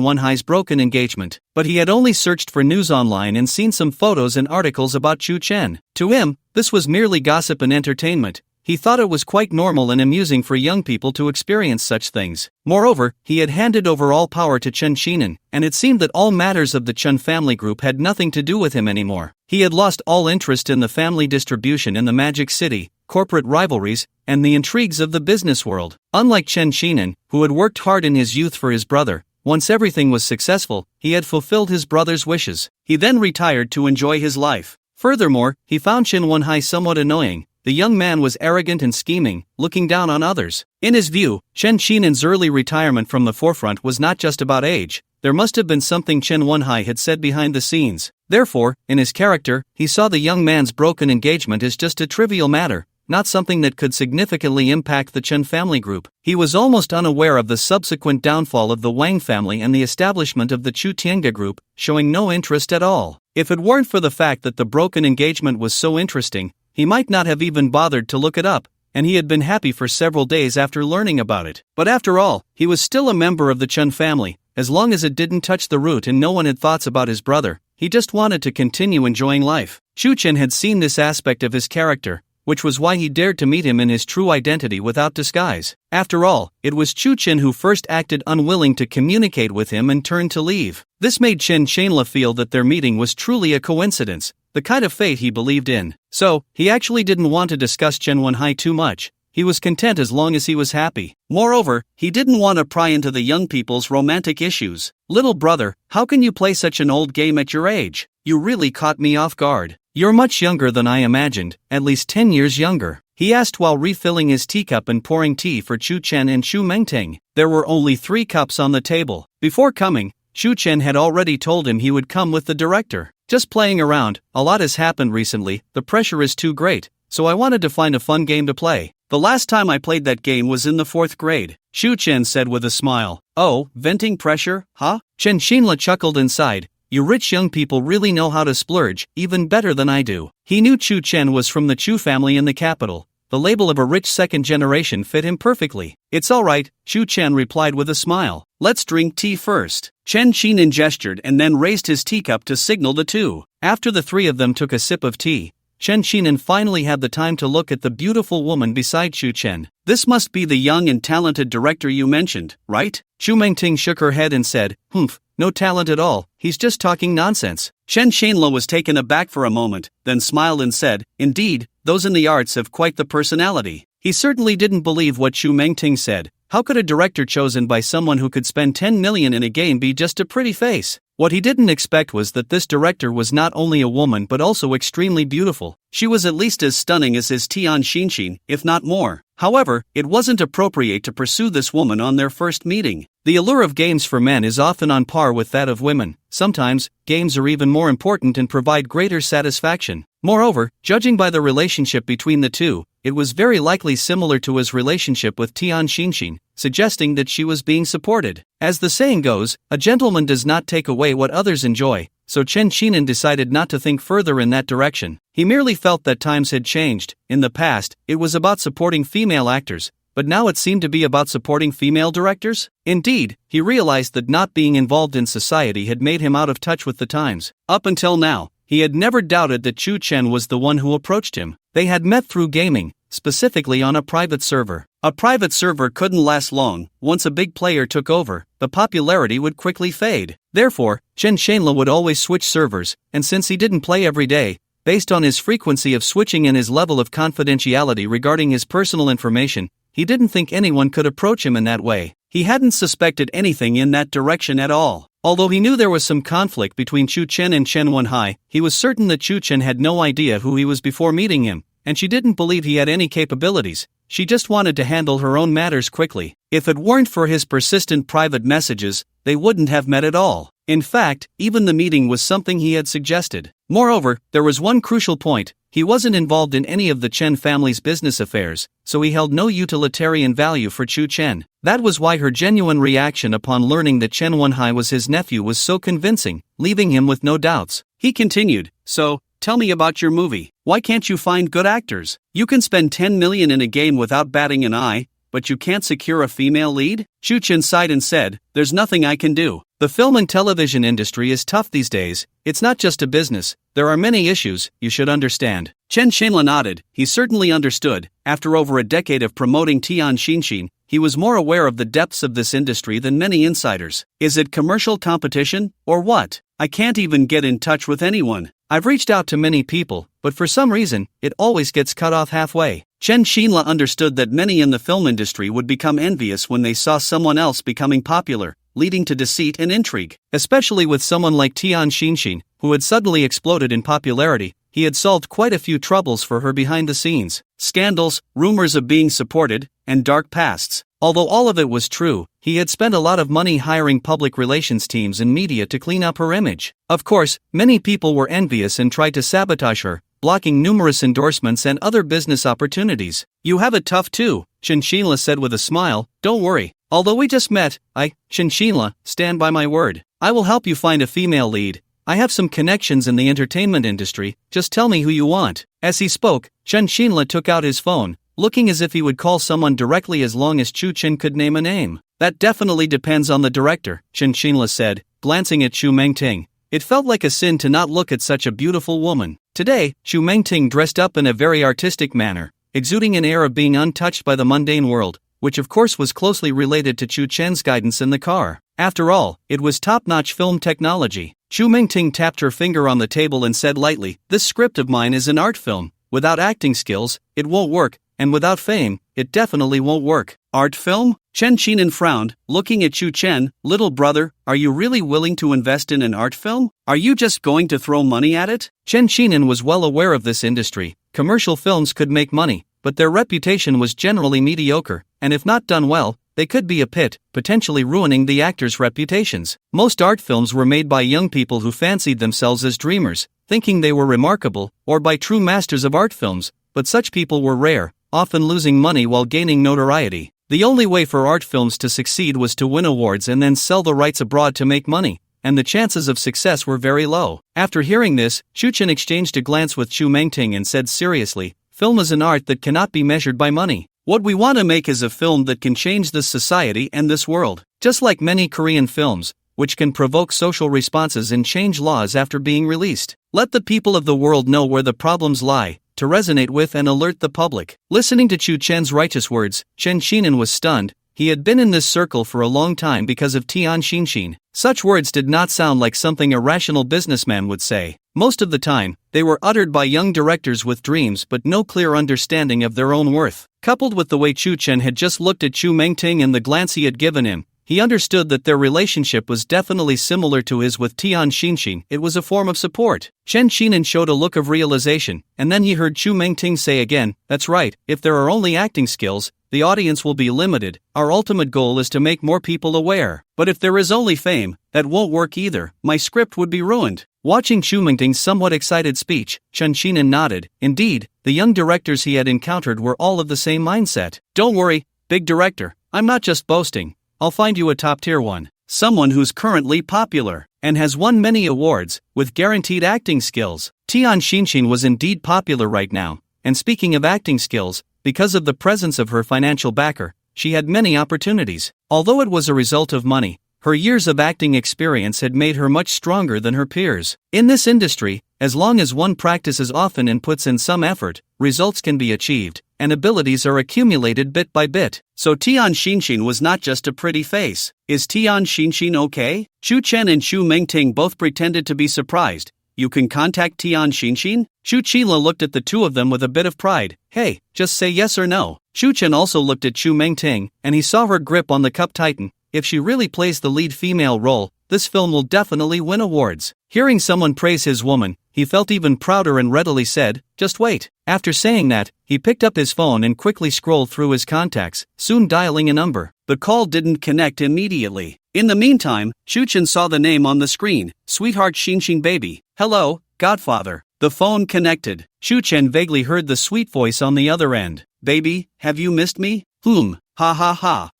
Wenhai's broken engagement, but he had only searched for news online and seen some photos and articles about Chen. To him, this was merely gossip and entertainment. He thought it was quite normal and amusing for young people to experience such things. Moreover, he had handed over all power to Chen Xinan, and it seemed that all matters of the Chen family group had nothing to do with him anymore. He had lost all interest in the family distribution in the Magic City, corporate rivalries, and the intrigues of the business world. Unlike Chen Xinan, who had worked hard in his youth for his brother, once everything was successful, he had fulfilled his brother's wishes. He then retired to enjoy his life. Furthermore, he found Chen Wenhai somewhat annoying. The young man was arrogant and scheming, looking down on others. In his view, Chen Xinan's early retirement from the forefront was not just about age, there must have been something Chen Wenhai had said behind the scenes. Therefore, in his character, he saw the young man's broken engagement as just a trivial matter, not something that could significantly impact the Chen family group. He was almost unaware of the subsequent downfall of the Wang family and the establishment of the Chu Tiange group, showing no interest at all. If it weren't for the fact that the broken engagement was so interesting, he might not have even bothered to look it up, and he had been happy for several days after learning about it. But after all, he was still a member of the Chen family, as long as it didn't touch the root and no one had thoughts about his brother. He just wanted to continue enjoying life. Chu Chen had seen this aspect of his character, which was why he dared to meet him in his true identity without disguise. After all, it was Chu Chen who first acted unwilling to communicate with him and turned to leave. This made Chen Shanla feel that their meeting was truly a coincidence, the kind of fate he believed in. So, he actually didn't want to discuss Chen Wenhai too much. He was content as long as he was happy. Moreover, he didn't want to pry into the young people's romantic issues. "Little brother, how can you play such an old game at your age? You really caught me off guard. You're much younger than I imagined, at least 10 years younger," he asked while refilling his teacup and pouring tea for Chu Chen and Chu Mengting. There were only 3 cups on the table. Before coming, Chu Chen had already told him he would come with the director. "Just playing around, a lot has happened recently, the pressure is too great, so I wanted to find a fun game to play. The last time I played that game was in the 4th grade, Chu Chen said with a smile. "Oh, venting pressure, huh?" Chen Shinla chuckled inside. "You rich young people really know how to splurge, even better than I do." He knew Chu Chen was from the Chu family in the capital. The label of a rich second generation fit him perfectly. "It's alright," Chu Chen replied with a smile. "Let's drink tea first." Chen Xinan gestured and then raised his teacup to signal the 2. After the 3 of them took a sip of tea, Chen Xinan finally had the time to look at the beautiful woman beside Chu Chen. "This must be the young and talented director you mentioned, right?" Chu Mengting shook her head and said, "Humph, no talent at all, he's just talking nonsense." Chen Shanla was taken aback for a moment, then smiled and said, "Indeed, those in the arts have quite the personality." He certainly didn't believe what Chu Mengting said. How could a director chosen by someone who could spend 10 million in a game be just a pretty face? What he didn't expect was that this director was not only a woman but also extremely beautiful. She was at least as stunning as his Tian Xinshin, if not more. However, it wasn't appropriate to pursue this woman on their first meeting. The allure of games for men is often on par with that of women. Sometimes, games are even more important and provide greater satisfaction. Moreover, judging by the relationship between the 2, it was very likely similar to his relationship with Tian Xinshin, suggesting that she was being supported. As the saying goes, a gentleman does not take away what others enjoy, so Chen Xinan decided not to think further in that direction. He merely felt that times had changed. In the past, it was about supporting female actors, but now it seemed to be about supporting female directors? Indeed, he realized that not being involved in society had made him out of touch with the times. Up until now, he had never doubted that Chu Chen was the one who approached him. They had met through gaming, specifically on a private server. A private server couldn't last long. Once a big player took over, the popularity would quickly fade. Therefore, Chen Shanla would always switch servers, and since he didn't play every day, based on his frequency of switching and his level of confidentiality regarding his personal information, he didn't think anyone could approach him in that way. He hadn't suspected anything in that direction at all. Although he knew there was some conflict between Chu Chen and Chen Wenhai, he was certain that Chu Chen had no idea who he was before meeting him, and she didn't believe he had any capabilities. She just wanted to handle her own matters quickly. If it weren't for his persistent private messages, they wouldn't have met at all. In fact, even the meeting was something he had suggested. Moreover, there was one crucial point. He wasn't involved in any of the Chen family's business affairs, so he held no utilitarian value for Chu Chen. That was why her genuine reaction upon learning that Chen Wenhai was his nephew was so convincing, leaving him with no doubts. He continued, "So, tell me about your movie. Why can't you find good actors? You can spend 10 million in a game without batting an eye, but you can't secure a female lead?" Chu Chen sighed and said, "There's nothing I can do. The film and television industry is tough these days. It's not just a business. There are many issues, you should understand." Chen Shanla nodded. He certainly understood. After over a decade of promoting Tian Xinshin, he was more aware of the depths of this industry than many insiders. "Is it commercial competition, or what? I can't even get in touch with anyone. I've reached out to many people, but for some reason, it always gets cut off halfway." Chen Shinla understood that many in the film industry would become envious when they saw someone else becoming popular, leading to deceit and intrigue. Especially with someone like Tian Xinshin, who had suddenly exploded in popularity, he had solved quite a few troubles for her behind the scenes. Scandals, rumors of being supported, and dark pasts. Although all of it was true, he had spent a lot of money hiring public relations teams and media to clean up her image. Of course, many people were envious and tried to sabotage her, blocking numerous endorsements and other business opportunities. "You have it tough too," Shinla said with a smile. "Don't worry. Although we just met, Shinla, stand by my word. I will help you find a female lead. I have some connections in the entertainment industry, just tell me who you want." As he spoke, Shinla took out his phone, looking as if he would call someone directly as long as Chen could name a name. "That definitely depends on the director," Shinla said, glancing at Xu Mengting. It felt like a sin to not look at such a beautiful woman. Today, Xu Mengting dressed up in a very artistic manner, exuding an air of being untouched by the mundane world, which of course was closely related to Chen's guidance in the car. After all, it was top-notch film technology. Xu Mengting tapped her finger on the table and said lightly, "This script of mine is an art film. Without acting skills, it won't work, and without fame, it definitely won't work." "Art film?" Chen Qinan frowned, looking at Chen. "Little brother, are you really willing to invest in an art film? Are you just going to throw money at it?" Chen Qinan was well aware of this industry. Commercial films could make money, but their reputation was generally mediocre, and if not done well, they could be a pit, potentially ruining the actors' reputations. Most art films were made by young people who fancied themselves as dreamers, thinking they were remarkable, or by true masters of art films, but such people were rare, often losing money while gaining notoriety. The only way for art films to succeed was to win awards and then sell the rights abroad to make money, and the chances of success were very low. After hearing this, Chen exchanged a glance with Xu Mengting and said seriously, "Film is an art that cannot be measured by money. What we want to make is a film that can change this society and this world. Just like many Korean films, which can provoke social responses and change laws after being released. Let the people of the world know where the problems lie, to resonate with and alert the public." Listening to Chen's righteous words, Chen Qinan was stunned. He had been in this circle for a long time because of Tian Xinxin. Such words did not sound like something a rational businessman would say. Most of the time, they were uttered by young directors with dreams but no clear understanding of their own worth. Coupled with the way Chen had just looked at Xu Mengting and the glance he had given him, he understood that their relationship was definitely similar to his with Tian Xinxin. It was a form of support. Chen Qinan showed a look of realization, and then he heard Xu Mengting say again, "That's right, if there are only acting skills, the audience will be limited. Our ultimate goal is to make more people aware. But if there is only fame, that won't work either. My script would be ruined." Watching Xu Mengting's somewhat excited speech, Chen Qinan nodded. Indeed, the young directors he had encountered were all of the same mindset. "Don't worry, big director, I'm not just boasting. I'll find you a top-tier one. Someone who's currently popular, and has won many awards, with guaranteed acting skills." Tian Xinxin was indeed popular right now, and speaking of acting skills, because of the presence of her financial backer, she had many opportunities. Although it was a result of money, her years of acting experience had made her much stronger than her peers. In this industry, as long as one practices often and puts in some effort, results can be achieved, and abilities are accumulated bit by bit. So Tian Xinxin was not just a pretty face. "Is Tian Xinxin okay?" Xu Chen and Xu Mengting both pretended to be surprised. "You can contact Tian Xinxin?" Xu Qila looked at the two of them with a bit of pride. "Hey, just say yes or no." Xu Chen also looked at Xu Mengting, and he saw her grip on the cup tighten. If she really plays the lead female role, this film will definitely win awards. Hearing someone praise his woman, he felt even prouder and readily said, "Just wait." After saying that, he picked up his phone and quickly scrolled through his contacts, soon dialing a number. The call didn't connect immediately. In the meantime, Xu Chen saw the name on the screen, "Sweetheart Xinxin baby." "Hello, Godfather." The phone connected. Xu Chen vaguely heard the sweet voice on the other end. "Baby, have you missed me?" Ha ha ha.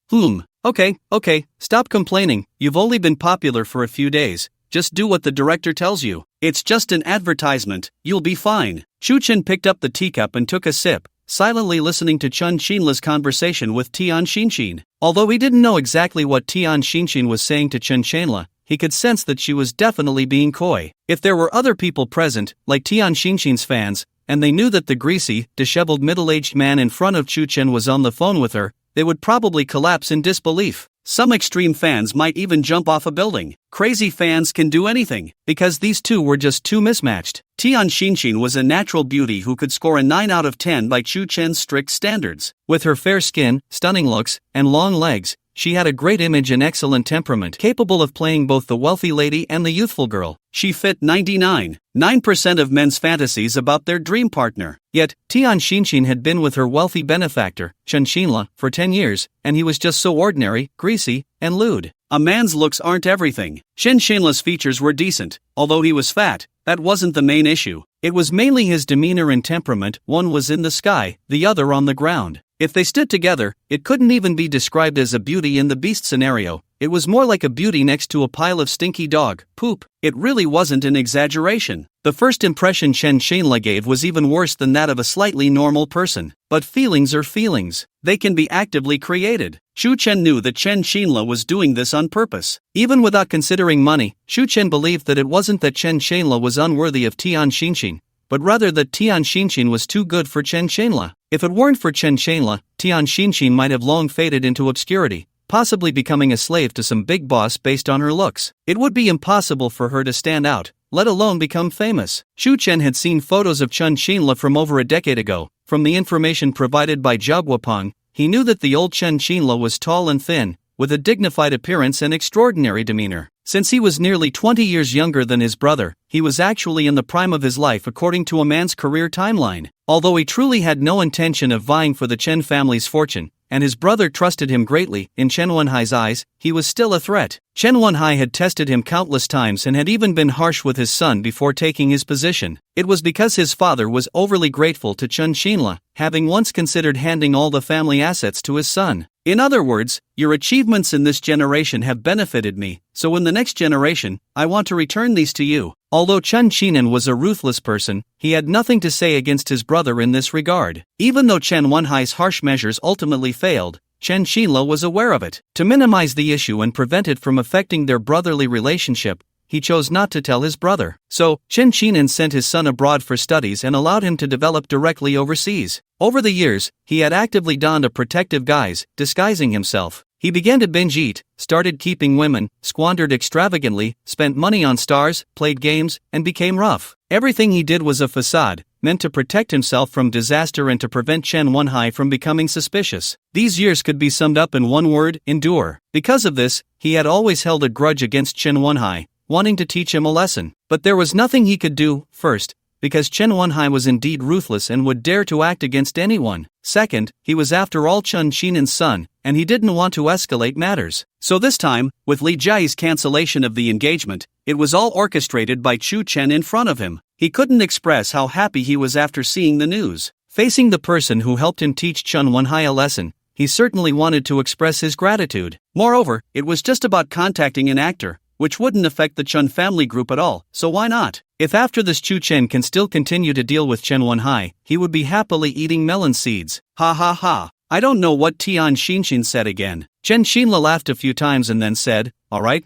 Okay, stop complaining. You've only been popular for a few days. Just do what the director tells you. It's just an advertisement, you'll be fine." Xu Chen picked up the teacup and took a sip, silently listening to Chen Xinla's conversation with Tian Xinxin. Although he didn't know exactly what Tian Xinxin was saying to Chen Xinla, he could sense that she was definitely being coy. If there were other people present, like Tian Xinxin's fans, and they knew that the greasy, disheveled middle-aged man in front of Xu Chen was on the phone with her, they would probably collapse in disbelief. Some extreme fans might even jump off a building. Crazy fans can do anything, because these two were just too mismatched. Tian Xinxin was a natural beauty who could score a 9 out of 10 by Xu Chen's strict standards. With her fair skin, stunning looks, and long legs, she had a great image and excellent temperament, capable of playing both the wealthy lady and the youthful girl. She fit 99.9% of men's fantasies about their dream partner. Yet, Tian Xinxin had been with her wealthy benefactor, Chen Xinla, for 10 years, and he was just so ordinary, greasy, and lewd. A man's looks aren't everything. Chen Xinla's features were decent, although he was fat. That wasn't the main issue. It was mainly his demeanor and temperament. One was in the sky, the other on the ground. If they stood together, it couldn't even be described as a Beauty and the Beast scenario. It was more like a beauty next to a pile of stinky dog poop. It really wasn't an exaggeration. The first impression Chen Xinla gave was even worse than that of a slightly normal person. But feelings are feelings. They can be actively created. Xu Chen knew that Chen Xinla was doing this on purpose. Even without considering money, Xu Chen believed that it wasn't that Chen Xinla was unworthy of Tian Xinxin, but rather that Tian Xinxin was too good for Chen Xinla. If it weren't for Chen Xinla, Tian Xinxin might have long faded into obscurity, possibly becoming a slave to some big boss based on her looks. It would be impossible for her to stand out, let alone become famous. Xu Chen had seen photos of Chen Xinla from over a decade ago. From the information provided by Zhao he knew that the old Chen Xinla was tall and thin, with a dignified appearance and extraordinary demeanor. Since he was nearly 20 years younger than his brother, he was actually in the prime of his life according to a man's career timeline. Although he truly had no intention of vying for the Chen family's fortune, and his brother trusted him greatly, in Chen Wenhai's eyes, he was still a threat. Chen Wenhai had tested him countless times and had even been harsh with his son before taking his position. It was because his father was overly grateful to Chen Xinla, having once considered handing all the family assets to his son. In other words, your achievements in this generation have benefited me, so in the next generation, I want to return these to you. Although Chen Qinan was a ruthless person, he had nothing to say against his brother in this regard. Even though Chen Wenhai's harsh measures ultimately failed, Chen Xinla was aware of it. To minimize the issue and prevent it from affecting their brotherly relationship, he chose not to tell his brother. So, Chen Qinan sent his son abroad for studies and allowed him to develop directly overseas. Over the years, he had actively donned a protective guise, disguising himself. He began to binge eat, started keeping women, squandered extravagantly, spent money on stars, played games, and became rough. Everything he did was a facade, meant to protect himself from disaster and to prevent Chen Wenhai from becoming suspicious. These years could be summed up in one word: endure. Because of this, he had always held a grudge against Chen Wenhai, wanting to teach him a lesson. But there was nothing he could do. First, because Chen Wenhai was indeed ruthless and would dare to act against anyone. Second, he was after all Chen Xinan's son, and he didn't want to escalate matters. So this time, with Li Jia's cancellation of the engagement, it was all orchestrated by Xu Chen in front of him. He couldn't express how happy he was after seeing the news. Facing the person who helped him teach Chen Wenhai a lesson, he certainly wanted to express his gratitude. Moreover, it was just about contacting an actor, which wouldn't affect the Chen family group at all, so why not? If after this Xu Chen can still continue to deal with Chen Wenhai, he would be happily eating melon seeds. Ha ha ha. I don't know what Tian Xinxin said again. Chen Xinla laughed a few times and then said, alright,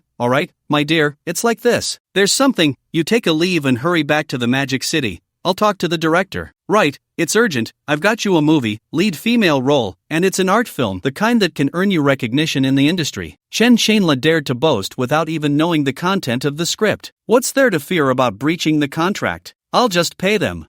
my dear, it's like this. There's something, you take a leave and hurry back to the Magic City. I'll talk to the director. Right, it's urgent, I've got you a movie, lead female role, and it's an art film, the kind that can earn you recognition in the industry. Chen Xinla dared to boast without even knowing the content of the script. What's there to fear about breaching the contract? I'll just pay them.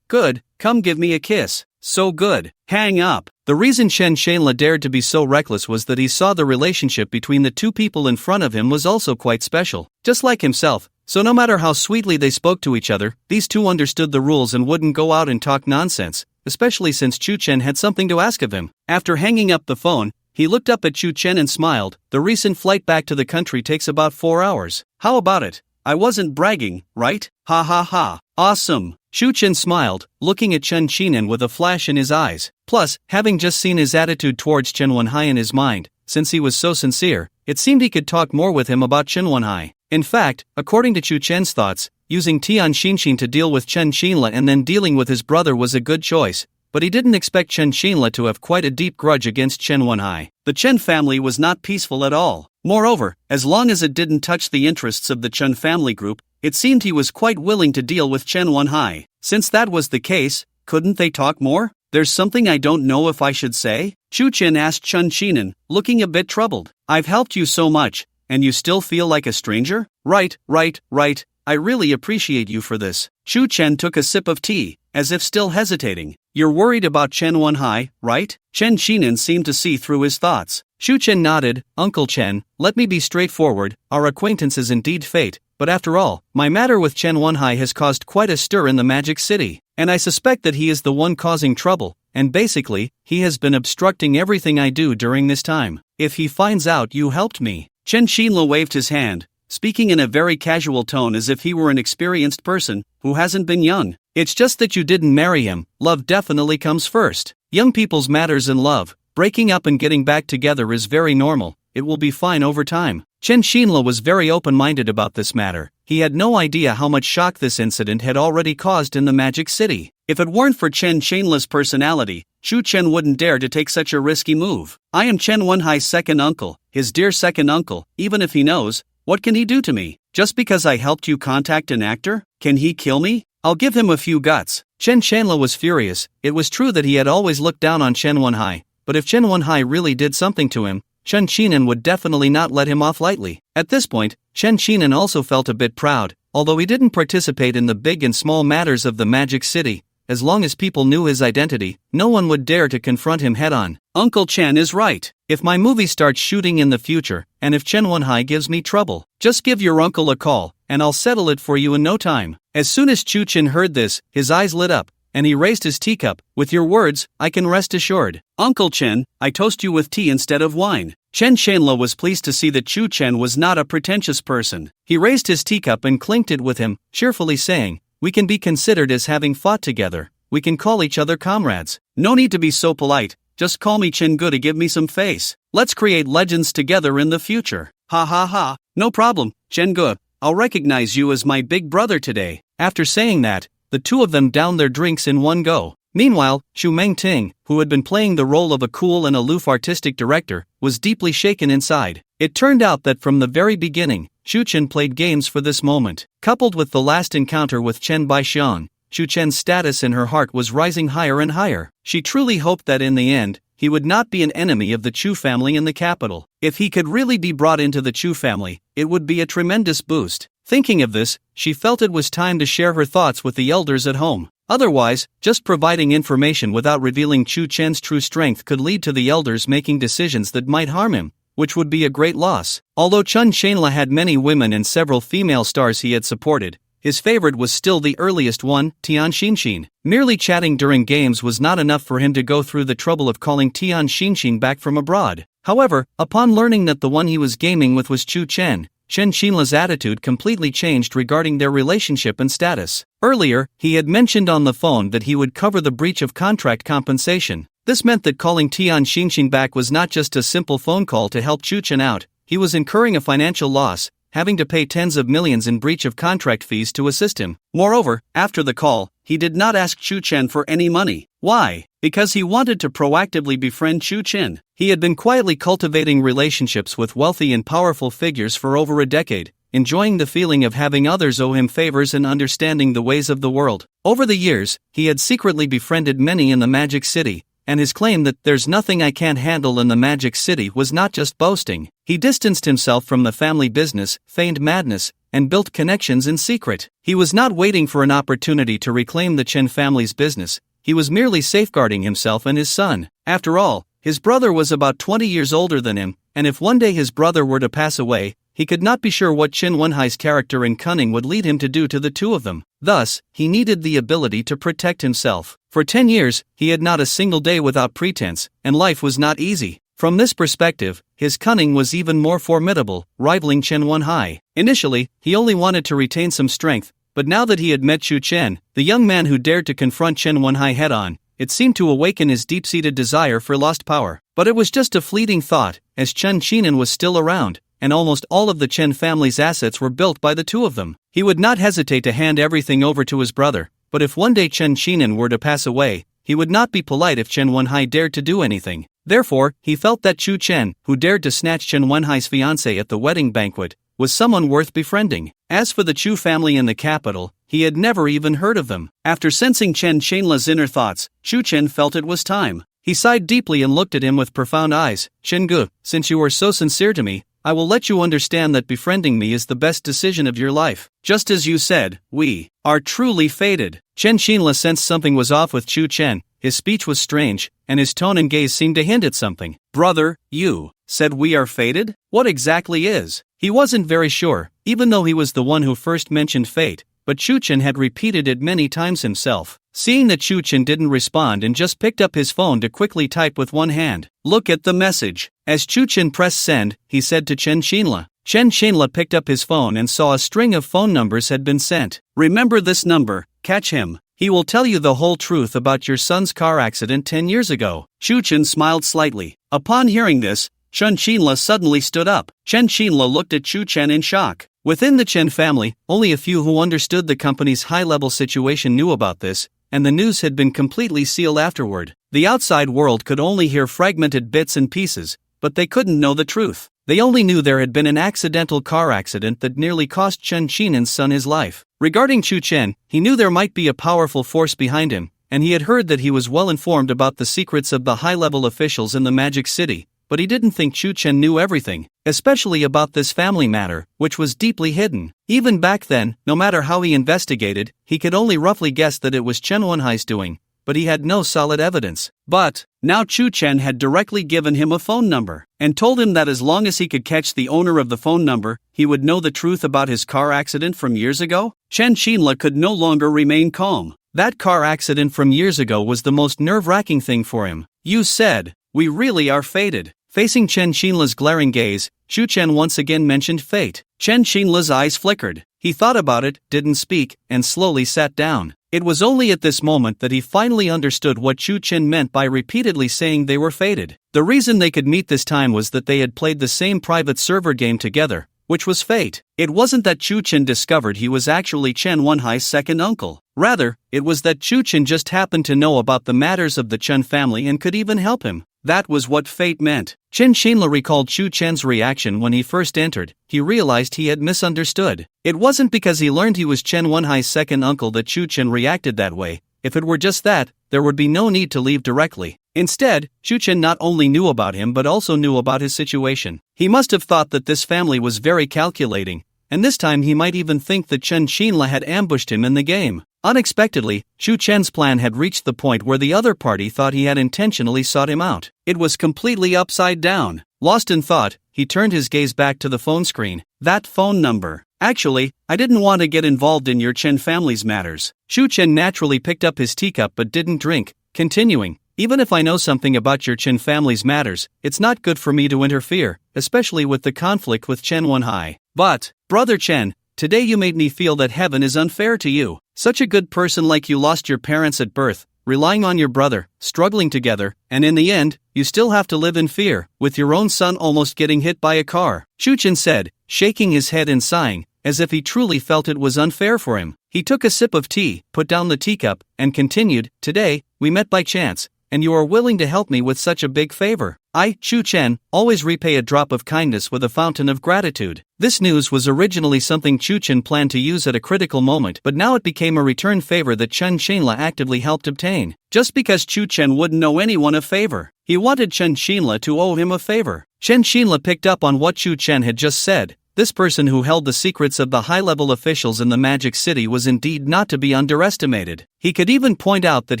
Good, come give me a kiss. So good. Hang up. The reason Chen Xinla dared to be so reckless was that he saw the relationship between the two people in front of him was also quite special. Just like himself, so no matter how sweetly they spoke to each other, these two understood the rules and wouldn't go out and talk nonsense, especially since Xu Chen had something to ask of him. After hanging up the phone, he looked up at Xu Chen and smiled. The recent flight back to the country takes about 4 hours. How about it? I wasn't bragging, right? Ha ha ha. Awesome. Xu Chen smiled, looking at Chen Qinan with a flash in his eyes. Plus, having just seen his attitude towards Chen Wenhai in his mind, since he was so sincere, it seemed he could talk more with him about Chen Wenhai. In fact, according to Xu Chen's thoughts, using Tian Xinxin to deal with Chen Xinla and then dealing with his brother was a good choice, but he didn't expect Chen Xinla to have quite a deep grudge against Chen Wenhai. The Chen family was not peaceful at all. Moreover, as long as it didn't touch the interests of the Chen family group, it seemed he was quite willing to deal with Chen Wenhai. Since that was the case, couldn't they talk more? There's something I don't know if I should say? Xu Chen asked Chen Qinan, looking a bit troubled. I've helped you so much, and you still feel like a stranger? Right. I really appreciate you for this. Xu Chen took a sip of tea, as if still hesitating. You're worried about Chen Wenhai, right? Chen Qinan seemed to see through his thoughts. Shu Chen nodded. Uncle Chen, let me be straightforward, our acquaintance is indeed fate, but after all, my matter with Chen Wenhai has caused quite a stir in the Magic City, and I suspect that he is the one causing trouble, and basically, he has been obstructing everything I do during this time. If he finds out you helped me. Chen Xinla waved his hand, speaking in a very casual tone as if he were an experienced person who hasn't been young. It's just that you didn't marry him, love definitely comes first. Young people's matters in love, breaking up and getting back together is very normal, it will be fine over time. Chen Xinla was very open-minded about this matter. He had no idea how much shock this incident had already caused in the Magic City. If it weren't for Chen Xinla's personality, Shu Chen wouldn't dare to take such a risky move. I am Chen Wenhai's second uncle, his dear second uncle. Even if he knows, what can he do to me? Just because I helped you contact an actor? Can he kill me? I'll give him a few guts. Chen Xinla was furious. It was true that he had always looked down on Chen Wenhai, but if Chen Wenhai really did something to him, Chen Qinan would definitely not let him off lightly. At this point, Chen Qinan also felt a bit proud, although he didn't participate in the big and small matters of the Magic City. As long as people knew his identity, no one would dare to confront him head-on. Uncle Chen is right. If my movie starts shooting in the future, and if Chen Wenhai gives me trouble, just give your uncle a call, and I'll settle it for you in no time. As soon as Chu Chen heard this, his eyes lit up, and he raised his teacup. With your words, I can rest assured. Uncle Chen, I toast you with tea instead of wine. Chen Shanla was pleased to see that Chu Chen was not a pretentious person. He raised his teacup and clinked it with him, cheerfully saying, we can be considered as having fought together. We can call each other comrades. No need to be so polite, just call me Chen Gu to give me some face. Let's create legends together in the future. Ha ha ha, no problem, Chen Gu, I'll recognize you as my big brother today. After saying that, the two of them downed their drinks in one go. Meanwhile, Xu Mengting, who had been playing the role of a cool and aloof artistic director, was deeply shaken inside. It turned out that from the very beginning, Xu Chen played games for this moment. Coupled with the last encounter with Chen Baixiang, Xu Chen's status in her heart was rising higher and higher. She truly hoped that in the end, he would not be an enemy of the Chu family in the capital. If he could really be brought into the Chu family, it would be a tremendous boost. Thinking of this, she felt it was time to share her thoughts with the elders at home. Otherwise, just providing information without revealing Chu Chen's true strength could lead to the elders making decisions that might harm him, which would be a great loss. Although Chen Shanla had many women and several female stars he had supported, his favorite was still the earliest one, Tian Xinxin. Merely chatting during games was not enough for him to go through the trouble of calling Tian Xinxin back from abroad. However, upon learning that the one he was gaming with was Chu Chen, Chen Xinla's attitude completely changed regarding their relationship and status. Earlier, he had mentioned on the phone that he would cover the breach of contract compensation. This meant that calling Tian Xinxin back was not just a simple phone call to help Chu Chen out, he was incurring a financial loss, having to pay tens of millions in breach of contract fees to assist him. Moreover, after the call, he did not ask Chu Chen for any money. Why? Because he wanted to proactively befriend Chu Chen. He had been quietly cultivating relationships with wealthy and powerful figures for over a decade, enjoying the feeling of having others owe him favors and understanding the ways of the world. Over the years, he had secretly befriended many in the Magic City, and his claim that there's nothing I can't handle in the Magic City was not just boasting. He distanced himself from the family business, feigned madness, and built connections in secret. He was not waiting for an opportunity to reclaim the Chen family's business, he was merely safeguarding himself and his son. After all, his brother was about 20 years older than him, and if one day his brother were to pass away, he could not be sure what Chen Wenhai's character and cunning would lead him to do to the two of them. Thus, he needed the ability to protect himself. For 10 years, he had not a single day without pretense, and life was not easy. From this perspective, his cunning was even more formidable, rivaling Chen Wenhai. Initially, he only wanted to retain some strength, but now that he had met Chu Chen, the young man who dared to confront Chen Wenhai head-on, it seemed to awaken his deep-seated desire for lost power. But it was just a fleeting thought, as Chen Qinan was still around, and almost all of the Chen family's assets were built by the two of them. He would not hesitate to hand everything over to his brother, but if one day Chen Qinan were to pass away, he would not be polite if Chen Wenhai dared to do anything. Therefore, he felt that Chu Chen, who dared to snatch Chen Wenhai's fiancée at the wedding banquet, was someone worth befriending. As for the Chu family in the capital, he had never even heard of them. After sensing Chen Shanla's inner thoughts, Chu Chen felt it was time. He sighed deeply and looked at him with profound eyes. Chen Gu, since you are so sincere to me, I will let you understand that befriending me is the best decision of your life. Just as you said, we are truly fated. Chen Shanla sensed something was off with Chu Chen. His speech was strange, and his tone and gaze seemed to hint at something. "Brother, you said we are fated? What exactly is?" He wasn't very sure, even though he was the one who first mentioned fate, but Chu-Chen had repeated it many times himself. Seeing that Chu-Chen didn't respond and just picked up his phone to quickly type with one hand, "Look at the message." As Chu-Chen pressed send, he said to Chen Xinla. Chen Xinla picked up his phone and saw a string of phone numbers had been sent. "Remember this number, catch him. He will tell you the whole truth about your son's car accident 10 years ago." Chu-Chen smiled slightly. Upon hearing this, Chen Xinla suddenly stood up. Chen Xinla looked at Chu-Chen in shock. Within the Chen family, only a few who understood the company's high-level situation knew about this, and the news had been completely sealed afterward. The outside world could only hear fragmented bits and pieces, but they couldn't know the truth. They only knew there had been an accidental car accident that nearly cost Chen Xinan's son his life. Regarding Chu-Chen, he knew there might be a powerful force behind him, and he had heard that he was well informed about the secrets of the high-level officials in the Magic City, but he didn't think Chu-Chen knew everything, especially about this family matter, which was deeply hidden. Even back then, no matter how he investigated, he could only roughly guess that it was Chen Wenhai's doing, but he had no solid evidence. But now Chu-Chen had directly given him a phone number, and told him that as long as he could catch the owner of the phone number, he would know the truth about his car accident from years ago. Chen Xinla could no longer remain calm. That car accident from years ago was the most nerve-wracking thing for him. "You said, we really are fated." Facing Chen Xinla's glaring gaze, Chu-Chen once again mentioned fate. Chen Xinla's eyes flickered. He thought about it, didn't speak, and slowly sat down. It was only at this moment that he finally understood what Chu-Chen meant by repeatedly saying they were fated. The reason they could meet this time was that they had played the same private server game together, which was fate. It wasn't that Chu-Chen discovered he was actually Chen Wenhai's second uncle. Rather, it was that Chu-Chen just happened to know about the matters of the Chen family and could even help him. That was what fate meant. Chen Xinla recalled Chu-Chen's reaction when he first entered. He realized he had misunderstood. It wasn't because he learned he was Chen Wenhai's second uncle that Chu-Chen reacted that way. If it were just that, there would be no need to leave directly. Instead, Chu-Chen not only knew about him but also knew about his situation. He must have thought that this family was very calculating, and this time he might even think that Chen Xinla had ambushed him in the game. Unexpectedly, Chu-Chen's plan had reached the point where the other party thought he had intentionally sought him out. It was completely upside down. Lost in thought, he turned his gaze back to the phone screen. "That phone number. Actually, I didn't want to get involved in your Chen family's matters." Chu-Chen naturally picked up his teacup but didn't drink, continuing, "Even if I know something about your Chen family's matters, it's not good for me to interfere, especially with the conflict with Chen Wenhai. But, Brother Chen, today you made me feel that heaven is unfair to you. Such a good person like you lost your parents at birth, relying on your brother, struggling together, and in the end, you still have to live in fear, with your own son almost getting hit by a car," Chu-Chen said, shaking his head and sighing, as if he truly felt it was unfair for him. He took a sip of tea, put down the teacup, and continued, "Today, we met by chance, and you are willing to help me with such a big favor. I, Chu-Chen, always repay a drop of kindness with a fountain of gratitude." This news was originally something Chu-Chen planned to use at a critical moment, but now it became a return favor that Chen Xinla actively helped obtain. Just because Chu-Chen wouldn't owe anyone a favor, he wanted Chen Xinla to owe him a favor. Chen Xinla picked up on what Chu-Chen had just said. This person who held the secrets of the high-level officials in the Magic City was indeed not to be underestimated. He could even point out that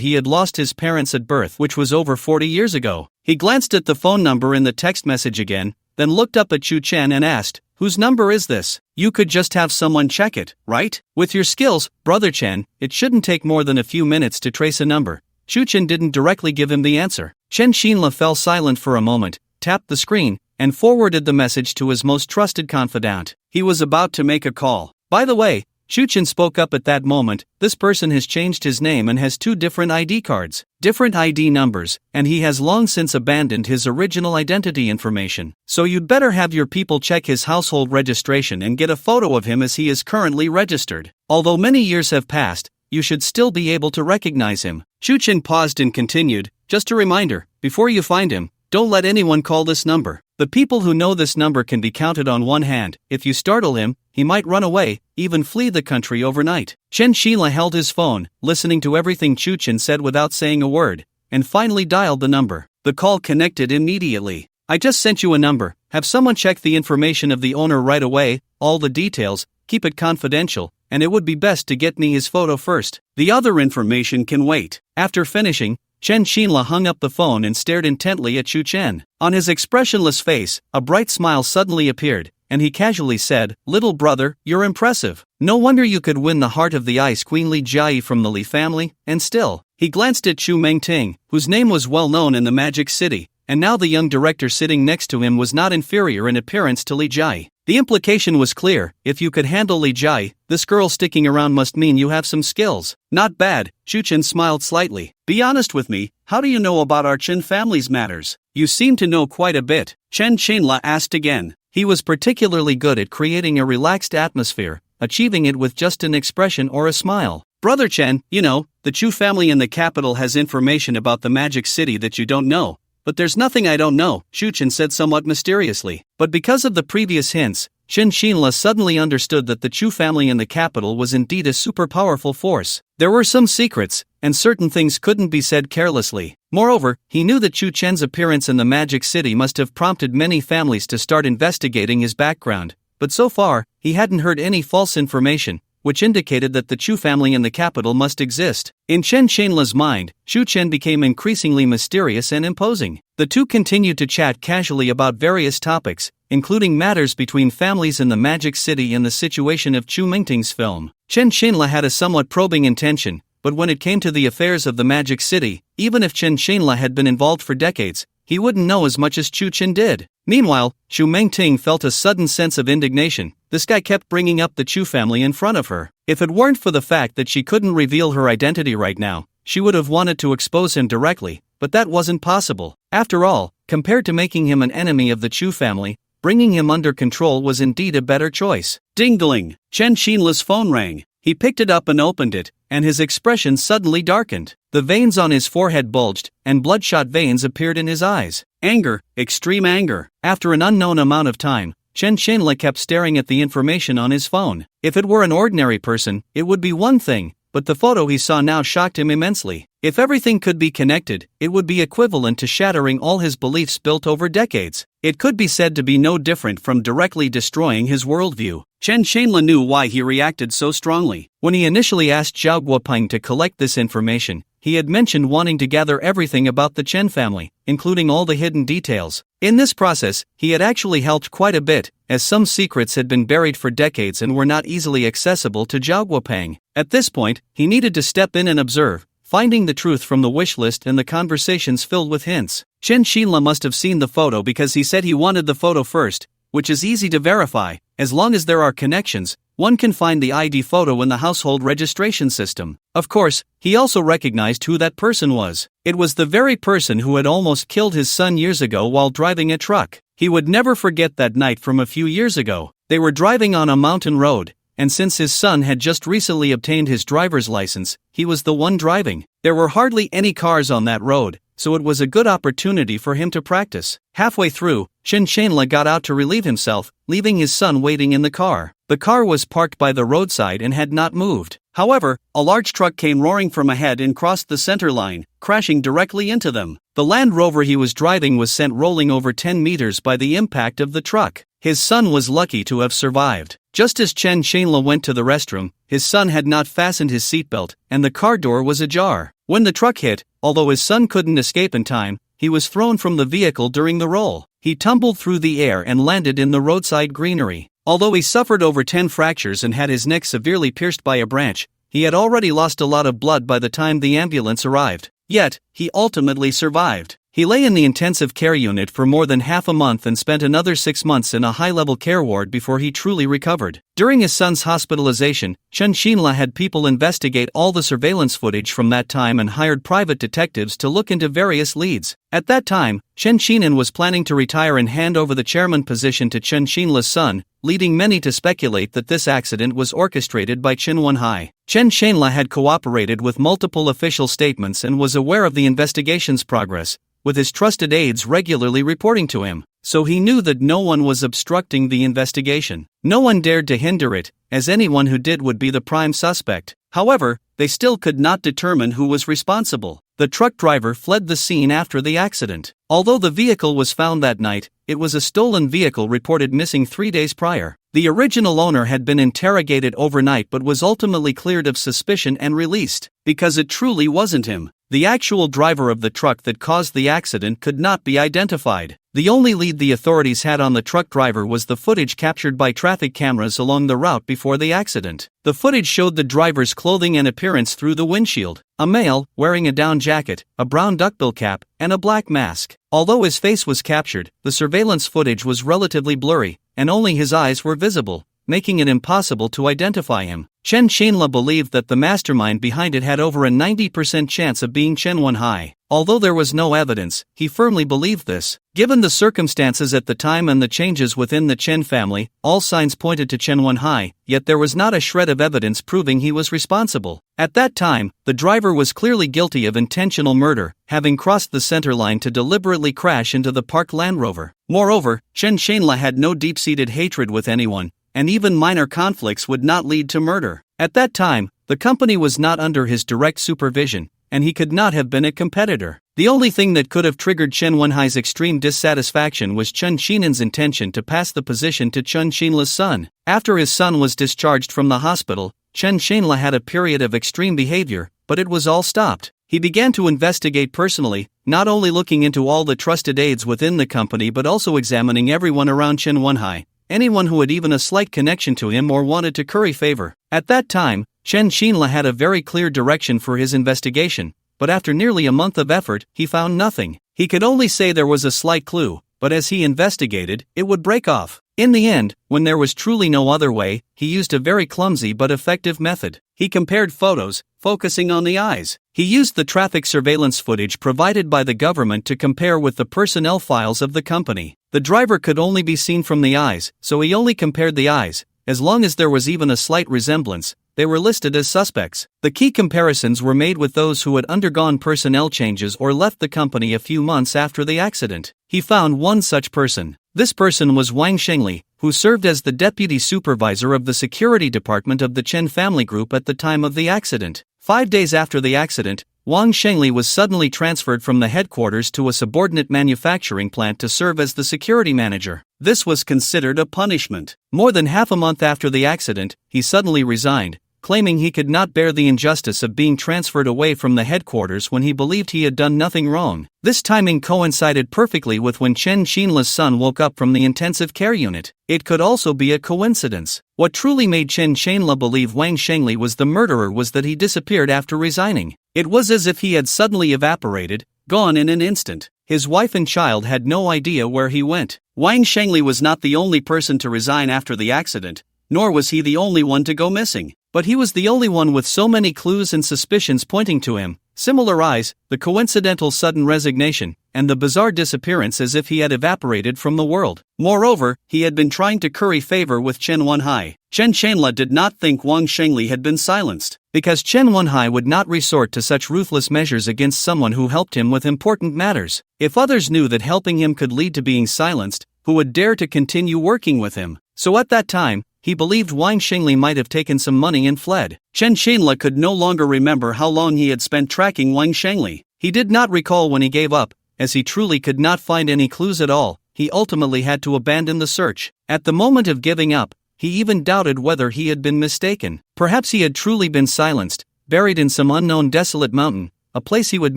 he had lost his parents at birth, which was over 40 years ago. He glanced at the phone number in the text message again, then looked up at Chu-Chen and asked, "Whose number is this? You could just have someone check it, right? With your skills, Brother Chen, it shouldn't take more than a few minutes to trace a number." Chu-Chen didn't directly give him the answer. Chen Xinla fell silent for a moment, tapped the screen, and forwarded the message to his most trusted confidant. He was about to make a call. "By the way," Chu-Chen spoke up at that moment, "this person has changed his name and has 2 different ID cards, different ID numbers, and he has long since abandoned his original identity information. So you'd better have your people check his household registration and get a photo of him as he is currently registered. Although many years have passed, you should still be able to recognize him." Chu-Chen paused and continued, "Just a reminder, before you find him, don't let anyone call this number. The people who know this number can be counted on one hand. If you startle him, he might run away, even flee the country overnight." Chen Xinla held his phone, listening to everything Chu-Chen said without saying a word, and finally dialed the number. The call connected immediately. "I just sent you a number. Have someone check the information of the owner right away, all the details, keep it confidential, and it would be best to get me his photo first. The other information can wait." After finishing, Chen Xinla hung up the phone and stared intently at Chu Chen. On his expressionless face, a bright smile suddenly appeared, and he casually said, "Little brother, you're impressive. No wonder you could win the heart of the Ice Queen Li Jia from the Li family." And still, he glanced at Chu Mengting, whose name was well known in the Magic City, and now the young director sitting next to him was not inferior in appearance to Li Jia. The implication was clear: if you could handle Li Jia, this girl sticking around must mean you have some skills. Not bad, Chu Chen smiled slightly. Be honest with me, how do you know about our Chen family's matters? You seem to know quite a bit, Chen Xinla asked again. He was particularly good at creating a relaxed atmosphere, achieving it with just an expression or a smile. Brother Chen, you know, the Chu family in the capital has information about the Magic City that you don't know. But there's nothing I don't know, Chu Chen said somewhat mysteriously. But because of the previous hints, Chen Xinla suddenly understood that the Chu family in the capital was indeed a super powerful force. There were some secrets, and certain things couldn't be said carelessly. Moreover, he knew that Chu Chen's appearance in the Magic City must have prompted many families to start investigating his background, but so far, he hadn't heard any false information, which indicated that the Chu family in the capital must exist. In Chen Xinla's mind, Chu Chen became increasingly mysterious and imposing. The two continued to chat casually about various topics, including matters between families in the Magic City and the situation of Chu Mingting's film. Chen Xinla had a somewhat probing intention, but when it came to the affairs of the Magic City, even if Chen Xinla had been involved for decades, he wouldn't know as much as Chu Chen did. Meanwhile, Chu Mengting felt a sudden sense of indignation. This guy kept bringing up the Chu family in front of her. If it weren't for the fact that she couldn't reveal her identity right now, she would have wanted to expose him directly, but that wasn't possible. After all, compared to making him an enemy of the Chu family, bringing him under control was indeed a better choice. Ding-dling! Chen Xinla's phone rang. He picked it up and opened it, and his expression suddenly darkened. The veins on his forehead bulged, and bloodshot veins appeared in his eyes. Anger, extreme anger. After an unknown amount of time, Chen Xinla kept staring at the information on his phone. If it were an ordinary person, it would be one thing, but the photo he saw now shocked him immensely. If everything could be connected, it would be equivalent to shattering all his beliefs built over decades. It could be said to be no different from directly destroying his worldview. Chen Xinla knew why he reacted so strongly. When he initially asked Zhao Guoping to collect this information, he had mentioned wanting to gather everything about the Chen family, including all the hidden details. In this process, he had actually helped quite a bit, as some secrets had been buried for decades and were not easily accessible to Zhao Guoping. At this point, he needed to step in and observe, finding the truth from the wish list and the conversations filled with hints. Chen Xinla must have seen the photo because he said he wanted the photo first, which is easy to verify. As long as there are connections, one can find the ID photo in the household registration system. Of course, he also recognized who that person was. It was the very person who had almost killed his son years ago while driving a truck. He would never forget that night from a few years ago. They were driving on a mountain road, and since his son had just recently obtained his driver's license, he was the one driving. There were hardly any cars on that road, so it was a good opportunity for him to practice. Halfway through, Chen Xinla got out to relieve himself, leaving his son waiting in the car. The car was parked by the roadside and had not moved. However, a large truck came roaring from ahead and crossed the center line, crashing directly into them. The Land Rover he was driving was sent rolling over 10 meters by the impact of the truck. His son was lucky to have survived. Just as Chen Xinla went to the restroom, his son had not fastened his seatbelt, and the car door was ajar. When the truck hit, although his son couldn't escape in time, he was thrown from the vehicle during the roll. He tumbled through the air and landed in the roadside greenery. Although he suffered over 10 fractures and had his neck severely pierced by a branch, he had already lost a lot of blood by the time the ambulance arrived. Yet, he ultimately survived. He lay in the intensive care unit for more than half a month and spent another 6 months in a high-level care ward before he truly recovered. During his son's hospitalization, Chen Xinla had people investigate all the surveillance footage from that time and hired private detectives to look into various leads. At that time, Chen Xinan was planning to retire and hand over the chairman position to Chen Xinla's son, leading many to speculate that this accident was orchestrated by Chen Wenhai. Chen Xinla had cooperated with multiple official statements and was aware of the investigation's progress, with his trusted aides regularly reporting to him, so he knew that no one was obstructing the investigation. No one dared to hinder it, as anyone who did would be the prime suspect. However, they still could not determine who was responsible. The truck driver fled the scene after the accident. Although the vehicle was found that night, it was a stolen vehicle reported missing 3 days prior. The original owner had been interrogated overnight but was ultimately cleared of suspicion and released, because it truly wasn't him. The actual driver of the truck that caused the accident could not be identified. The only lead the authorities had on the truck driver was the footage captured by traffic cameras along the route before the accident. The footage showed the driver's clothing and appearance through the windshield: a male, wearing a down jacket, a brown duckbill cap, and a black mask. Although his face was captured, the surveillance footage was relatively blurry, and only his eyes were visible, making it impossible to identify him. Chen Shanla believed that the mastermind behind it had over a 90% chance of being Chen Wenhai. Although there was no evidence, he firmly believed this. Given the circumstances at the time and the changes within the Chen family, all signs pointed to Chen Wenhai, yet there was not a shred of evidence proving he was responsible. At that time, the driver was clearly guilty of intentional murder, having crossed the center line to deliberately crash into the parked Land Rover. Moreover, Chen Shanla had no deep-seated hatred with anyone, and even minor conflicts would not lead to murder. At that time, the company was not under his direct supervision, and he could not have been a competitor. The only thing that could have triggered Chen Wenhai's extreme dissatisfaction was Chen Shinan's intention to pass the position to Chen Shinla's son. After his son was discharged from the hospital, Chen Shinla had a period of extreme behavior, but it was all stopped. He began to investigate personally, not only looking into all the trusted aides within the company but also examining everyone around Chen Wenhai, anyone who had even a slight connection to him or wanted to curry favor. At that time, Chen Shinla had a very clear direction for his investigation, but after nearly a month of effort, he found nothing. He could only say there was a slight clue, but as he investigated, it would break off. In the end, when there was truly no other way, he used a very clumsy but effective method. He compared photos, focusing on the eyes. He used the traffic surveillance footage provided by the government to compare with the personnel files of the company. The driver could only be seen from the eyes, so he only compared the eyes. As long as there was even a slight resemblance, they were listed as suspects. The key comparisons were made with those who had undergone personnel changes or left the company a few months after the accident. He found one such person. This person was Wang Shengli, who served as the deputy supervisor of the security department of the Chen family group at the time of the accident. 5 days after the accident, Wang Shengli was suddenly transferred from the headquarters to a subordinate manufacturing plant to serve as the security manager. This was considered a punishment. More than half a month after the accident, he suddenly resigned, claiming he could not bear the injustice of being transferred away from the headquarters when he believed he had done nothing wrong. This timing coincided perfectly with when Chen Shinla's son woke up from the intensive care unit. It could also be a coincidence. What truly made Chen Shinla believe Wang Shengli was the murderer was that he disappeared after resigning. It was as if he had suddenly evaporated, gone in an instant. His wife and child had no idea where he went. Wang Shengli was not the only person to resign after the accident, nor was he the only one to go missing. But he was the only one with so many clues and suspicions pointing to him. Similar eyes, the coincidental sudden resignation, and the bizarre disappearance as if he had evaporated from the world. Moreover, he had been trying to curry favor with Chen Wenhai. Chen Shanla did not think Wang Shengli had been silenced, because Chen Wenhai would not resort to such ruthless measures against someone who helped him with important matters. If others knew that helping him could lead to being silenced, who would dare to continue working with him? So at that time, he believed Wang Shengli might have taken some money and fled. Chen Shanla could no longer remember how long he had spent tracking Wang Shengli. He did not recall when he gave up, as he truly could not find any clues at all. He ultimately had to abandon the search. At the moment of giving up, he even doubted whether he had been mistaken. Perhaps he had truly been silenced, buried in some unknown desolate mountain, a place he would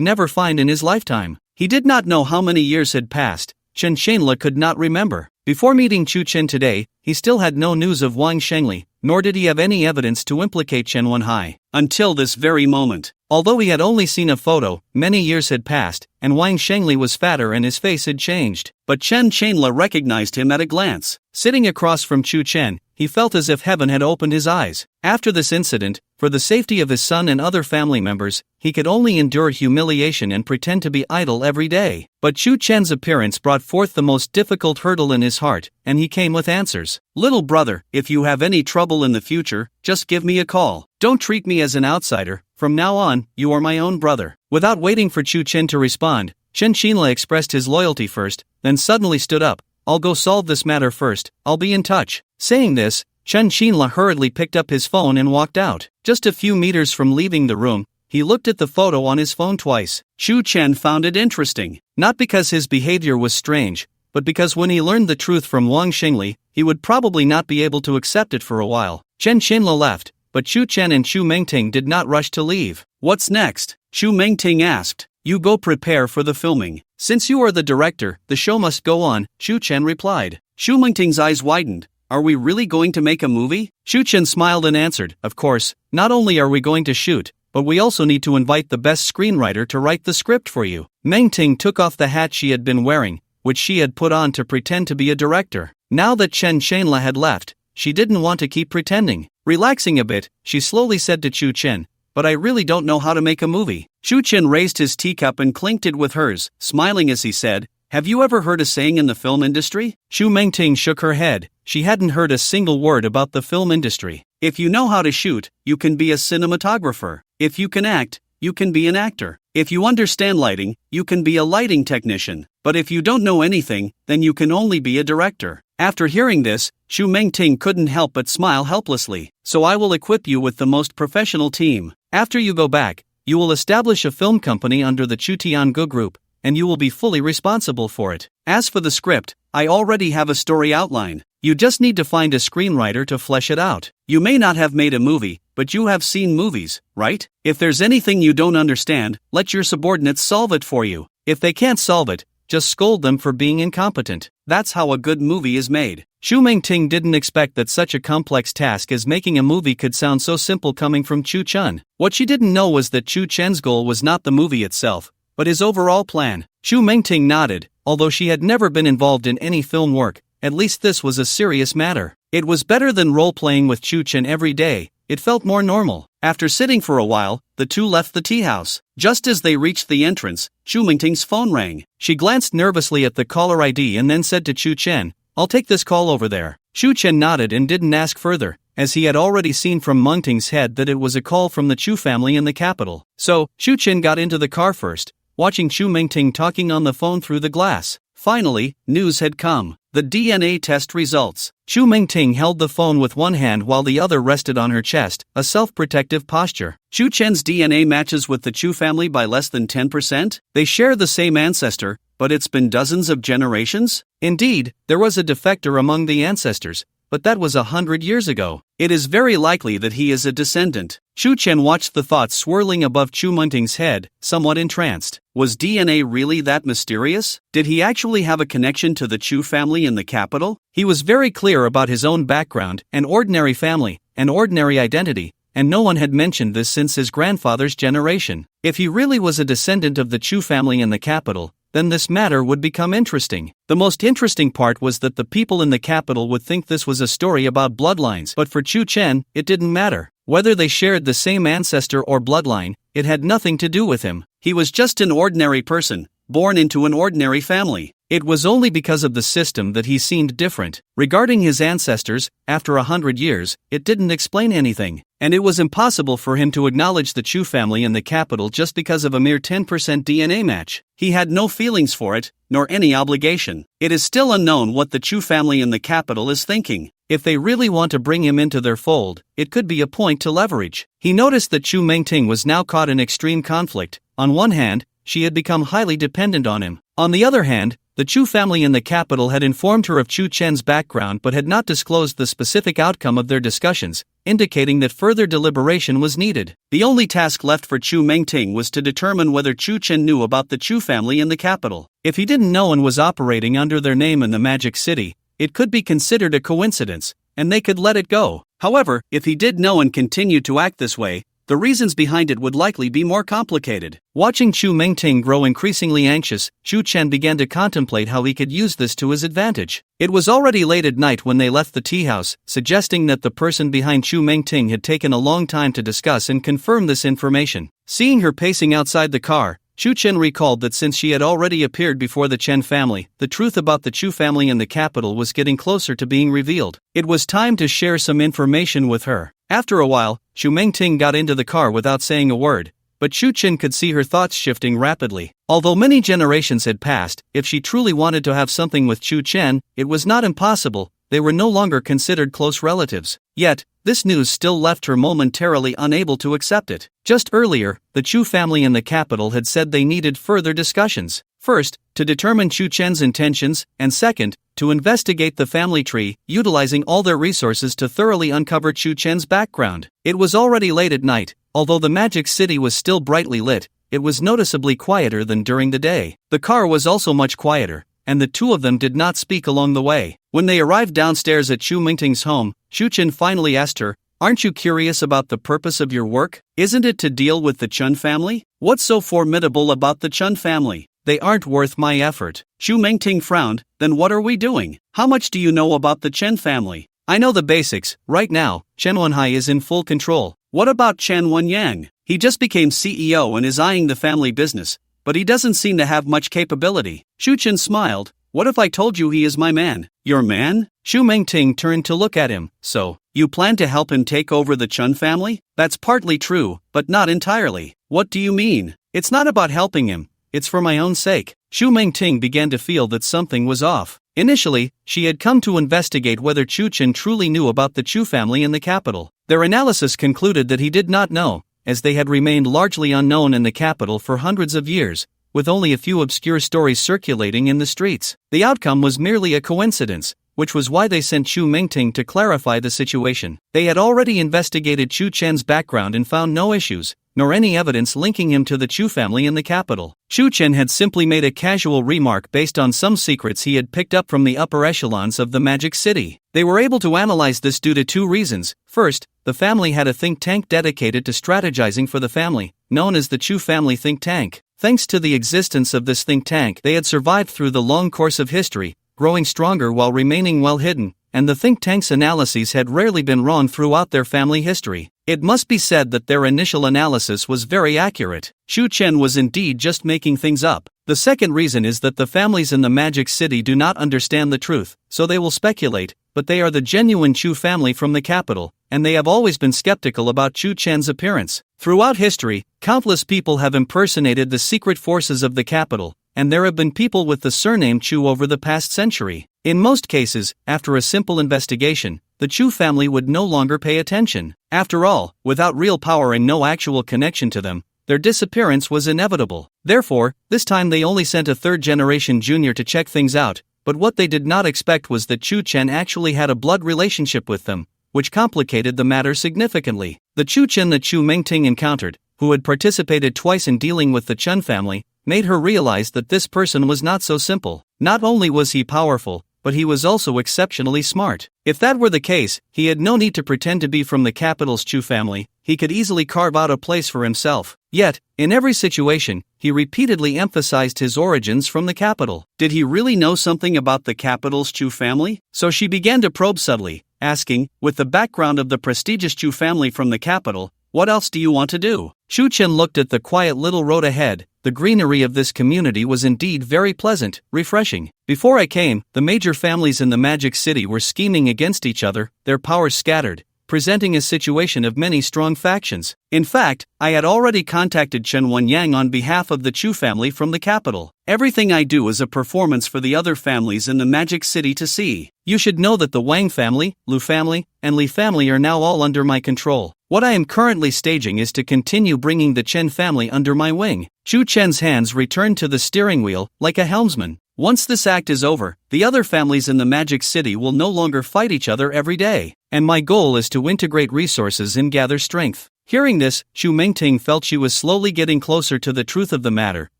never find in his lifetime. He did not know how many years had passed. Chen Shanla could not remember. Before meeting Chu Chen today, he still had no news of Wang Shengli, nor did he have any evidence to implicate Chen Wenhai. Until this very moment. Although he had only seen a photo, many years had passed, and Wang Shengli was fatter and his face had changed. But Chen Shanla recognized him at a glance. Sitting across from Chu Chen, he felt as if heaven had opened his eyes. After this incident, for the safety of his son and other family members, he could only endure humiliation and pretend to be idle every day. But Chu Chen's appearance brought forth the most difficult hurdle in his heart, and he came with answers. Little brother, if you have any trouble in the future, just give me a call. Don't treat me as an outsider. From now on, you are my own brother. Without waiting for Chu Chen to respond, Chen Shanla expressed his loyalty first, then suddenly stood up. I'll go solve this matter first. I'll be in touch. Saying this, Chen Shanla hurriedly picked up his phone and walked out. Just a few meters from leaving the room, he looked at the photo on his phone twice. Chu Chen found it interesting, not because his behavior was strange, but because when he learned the truth from Wang Xingli, he would probably not be able to accept it for a while. Chen Xinla left, but Chu Chen and Chu Mengting did not rush to leave. "What's next?" Chu Mengting asked. "You go prepare for the filming. Since you are the director, the show must go on," Chu Chen replied. Chu Mengting's eyes widened. "Are we really going to make a movie?" Chu Chen smiled and answered, "Of course, not only are we going to shoot, but we also need to invite the best screenwriter to write the script for you." Mengting took off the hat she had been wearing, which she had put on to pretend to be a director. Now that Chen Shanla had left, she didn't want to keep pretending. Relaxing a bit, she slowly said to Chu Chen, "But I really don't know how to make a movie." Chu Chen raised his teacup and clinked it with hers, smiling as he said, "Have you ever heard a saying in the film industry?" Chu Mengting shook her head. She hadn't heard a single word about the film industry. "If you know how to shoot, you can be a cinematographer. If you can act, you can be an actor. If you understand lighting, you can be a lighting technician. But if you don't know anything, then you can only be a director." After hearing this, Chu Mengting couldn't help but smile helplessly. "So I will equip you with the most professional team. After you go back, you will establish a film company under the Chu Tiangu Group, and you will be fully responsible for it. As for the script, I already have a story outline. You just need to find a screenwriter to flesh it out. You may not have made a movie, but you have seen movies, right? If there's anything you don't understand, let your subordinates solve it for you. If they can't solve it, just scold them for being incompetent. That's how a good movie is made." Chu Mengting didn't expect that such a complex task as making a movie could sound so simple coming from Chu Chen. What she didn't know was that Chu Chen's goal was not the movie itself, but his overall plan. Chu Mengting nodded. Although she had never been involved in any film work, at least this was a serious matter. It was better than role-playing with Chu Chen every day. It felt more normal. After sitting for a while, the two left the tea house. Just as they reached the entrance, Chu Mengting's phone rang. She glanced nervously at the caller ID and then said to Chu Chen, "I'll take this call over there." Chu Chen nodded and didn't ask further, as he had already seen from Mengting's head that it was a call from the Chu family in the capital. So, Chu Chen got into the car first, watching Chu Mengting talking on the phone through the glass. Finally, news had come. The DNA test results. Chu Mengting held the phone with one hand while the other rested on her chest, a self-protective posture. Chu Chen's DNA matches with the Chu family by less than 10%? They share the same ancestor, but it's been dozens of generations? Indeed, there was a defector among the ancestors, but that was 100 years ago. It is very likely that he is a descendant. Chu Chen watched the thoughts swirling above Chu Mengting's head, somewhat entranced. Was DNA really that mysterious? Did he actually have a connection to the Chu family in the capital? He was very clear about his own background, an ordinary family, an ordinary identity, and no one had mentioned this since his grandfather's generation. If he really was a descendant of the Chu family in the capital, then this matter would become interesting. The most interesting part was that the people in the capital would think this was a story about bloodlines, but for Chu Chen, it didn't matter. Whether they shared the same ancestor or bloodline, it had nothing to do with him. He was just an ordinary person, born into an ordinary family. It was only because of the system that he seemed different. Regarding his ancestors, after 100 years, it didn't explain anything, and it was impossible for him to acknowledge the Chu family in the capital just because of a mere 10% DNA match. He had no feelings for it, nor any obligation. It is still unknown what the Chu family in the capital is thinking. If they really want to bring him into their fold, it could be a point to leverage. He noticed that Chu Mengting was now caught in extreme conflict. On one hand, she had become highly dependent on him. On the other hand, the Chu family in the capital had informed her of Chu Chen's background but had not disclosed the specific outcome of their discussions, indicating that further deliberation was needed. The only task left for Chu Mengting was to determine whether Chu Chen knew about the Chu family in the capital. If he didn't know and was operating under their name in the Magic City, it could be considered a coincidence, and they could let it go. However, if he did know and continued to act this way, the reasons behind it would likely be more complicated. Watching Chu Mengting grow increasingly anxious, Chu Chen began to contemplate how he could use this to his advantage. It was already late at night when they left the tea house, suggesting that the person behind Chu Mengting had taken a long time to discuss and confirm this information. Seeing her pacing outside the car, Chu Chen recalled that since she had already appeared before the Chen family, the truth about the Chu family in the capital was getting closer to being revealed. It was time to share some information with her. After a while, Chu Mengting got into the car without saying a word, but Chu Chen could see her thoughts shifting rapidly. Although many generations had passed, if she truly wanted to have something with Chu Chen, it was not impossible. They were no longer considered close relatives. Yet, this news still left her momentarily unable to accept it. Just earlier, the Chu family in the capital had said they needed further discussions. First, to determine Chu Chen's intentions, and second, to investigate the family tree, utilizing all their resources to thoroughly uncover Chu Chen's background. It was already late at night. Although the Magic City was still brightly lit, it was noticeably quieter than during the day. The car was also much quieter, and the two of them did not speak along the way. When they arrived downstairs at Chu Mingting's home, Chu Chen finally asked her, "Aren't you curious about the purpose of your work? Isn't it to deal with the Chen family? What's so formidable about the Chen family? They aren't worth my effort." Chu Mingting frowned. "Then what are we doing? How much do you know about the Chen family?" "I know the basics. Right now, Chen Wenhai is in full control." "What about Chen Wenyang? He just became CEO and is eyeing the family business, but he doesn't seem to have much capability." Chu Chen smiled. "What if I told you he is my man?" "Your man?" Chu Mingting turned to look at him. "So, you plan to help him take over the Chen family?" "That's partly true, but not entirely." "What do you mean?" "It's not about helping him. It's for my own sake." Chu Mingting began to feel that something was off. Initially, she had come to investigate whether Chu Chen truly knew about the Chu family in the capital. Their analysis concluded that he did not know, as they had remained largely unknown in the capital for hundreds of years, with only a few obscure stories circulating in the streets. The outcome was merely a coincidence, which was why they sent Chu Mingting to clarify the situation. They had already investigated Chu Chen's background and found no issues, nor any evidence linking him to the Chu family in the capital. Chu Chen had simply made a casual remark based on some secrets he had picked up from the upper echelons of the Magic City. They were able to analyze this due to two reasons. First, the family had a think tank dedicated to strategizing for the family, known as the Chu Family Think Tank. Thanks to the existence of this think tank, they had survived through the long course of history, growing stronger while remaining well hidden, and the think tank's analyses had rarely been wrong throughout their family history. It must be said that their initial analysis was very accurate. Chu Chen was indeed just making things up. The second reason is that the families in the Magic City do not understand the truth, so they will speculate, but they are the genuine Chu family from the capital, and they have always been skeptical about Chu Chen's appearance. Throughout history, countless people have impersonated the secret forces of the capital, and there have been people with the surname Chu over the past century. In most cases, after a simple investigation, the Chu family would no longer pay attention. After all, without real power and no actual connection to them, their disappearance was inevitable. Therefore, this time they only sent a third-generation junior to check things out, but what they did not expect was that Chu Chen actually had a blood relationship with them, which complicated the matter significantly. The Chu Chen that Chu Mingting encountered, who had participated twice in dealing with the Chen family, made her realize that this person was not so simple. Not only was he powerful, but he was also exceptionally smart. If that were the case, he had no need to pretend to be from the capital's Chu family. He could easily carve out a place for himself. Yet, in every situation, he repeatedly emphasized his origins from the capital. Did he really know something about the capital's Chu family? So she began to probe subtly, asking, with the background of the prestigious Chu family from the capital, "What else do you want to do?" Chu Chen looked at the quiet little road ahead. The greenery of this community was indeed very pleasant, refreshing. Before I came, the major families in the Magic City were scheming against each other, their powers scattered, presenting a situation of many strong factions. In fact, I had already contacted Chen Wenyang on behalf of the Chu family from the capital. Everything I do is a performance for the other families in the Magic City to see. You should know that the Wang family, Lu family, and Li family are now all under my control. What I am currently staging is to continue bringing the Chen family under my wing. Chu Chen's hands returned to the steering wheel, like a helmsman. Once this act is over, the other families in the Magic City will no longer fight each other every day, and my goal is to integrate resources and gather strength. Hearing this, Chu Mingting felt she was slowly getting closer to the truth of the matter,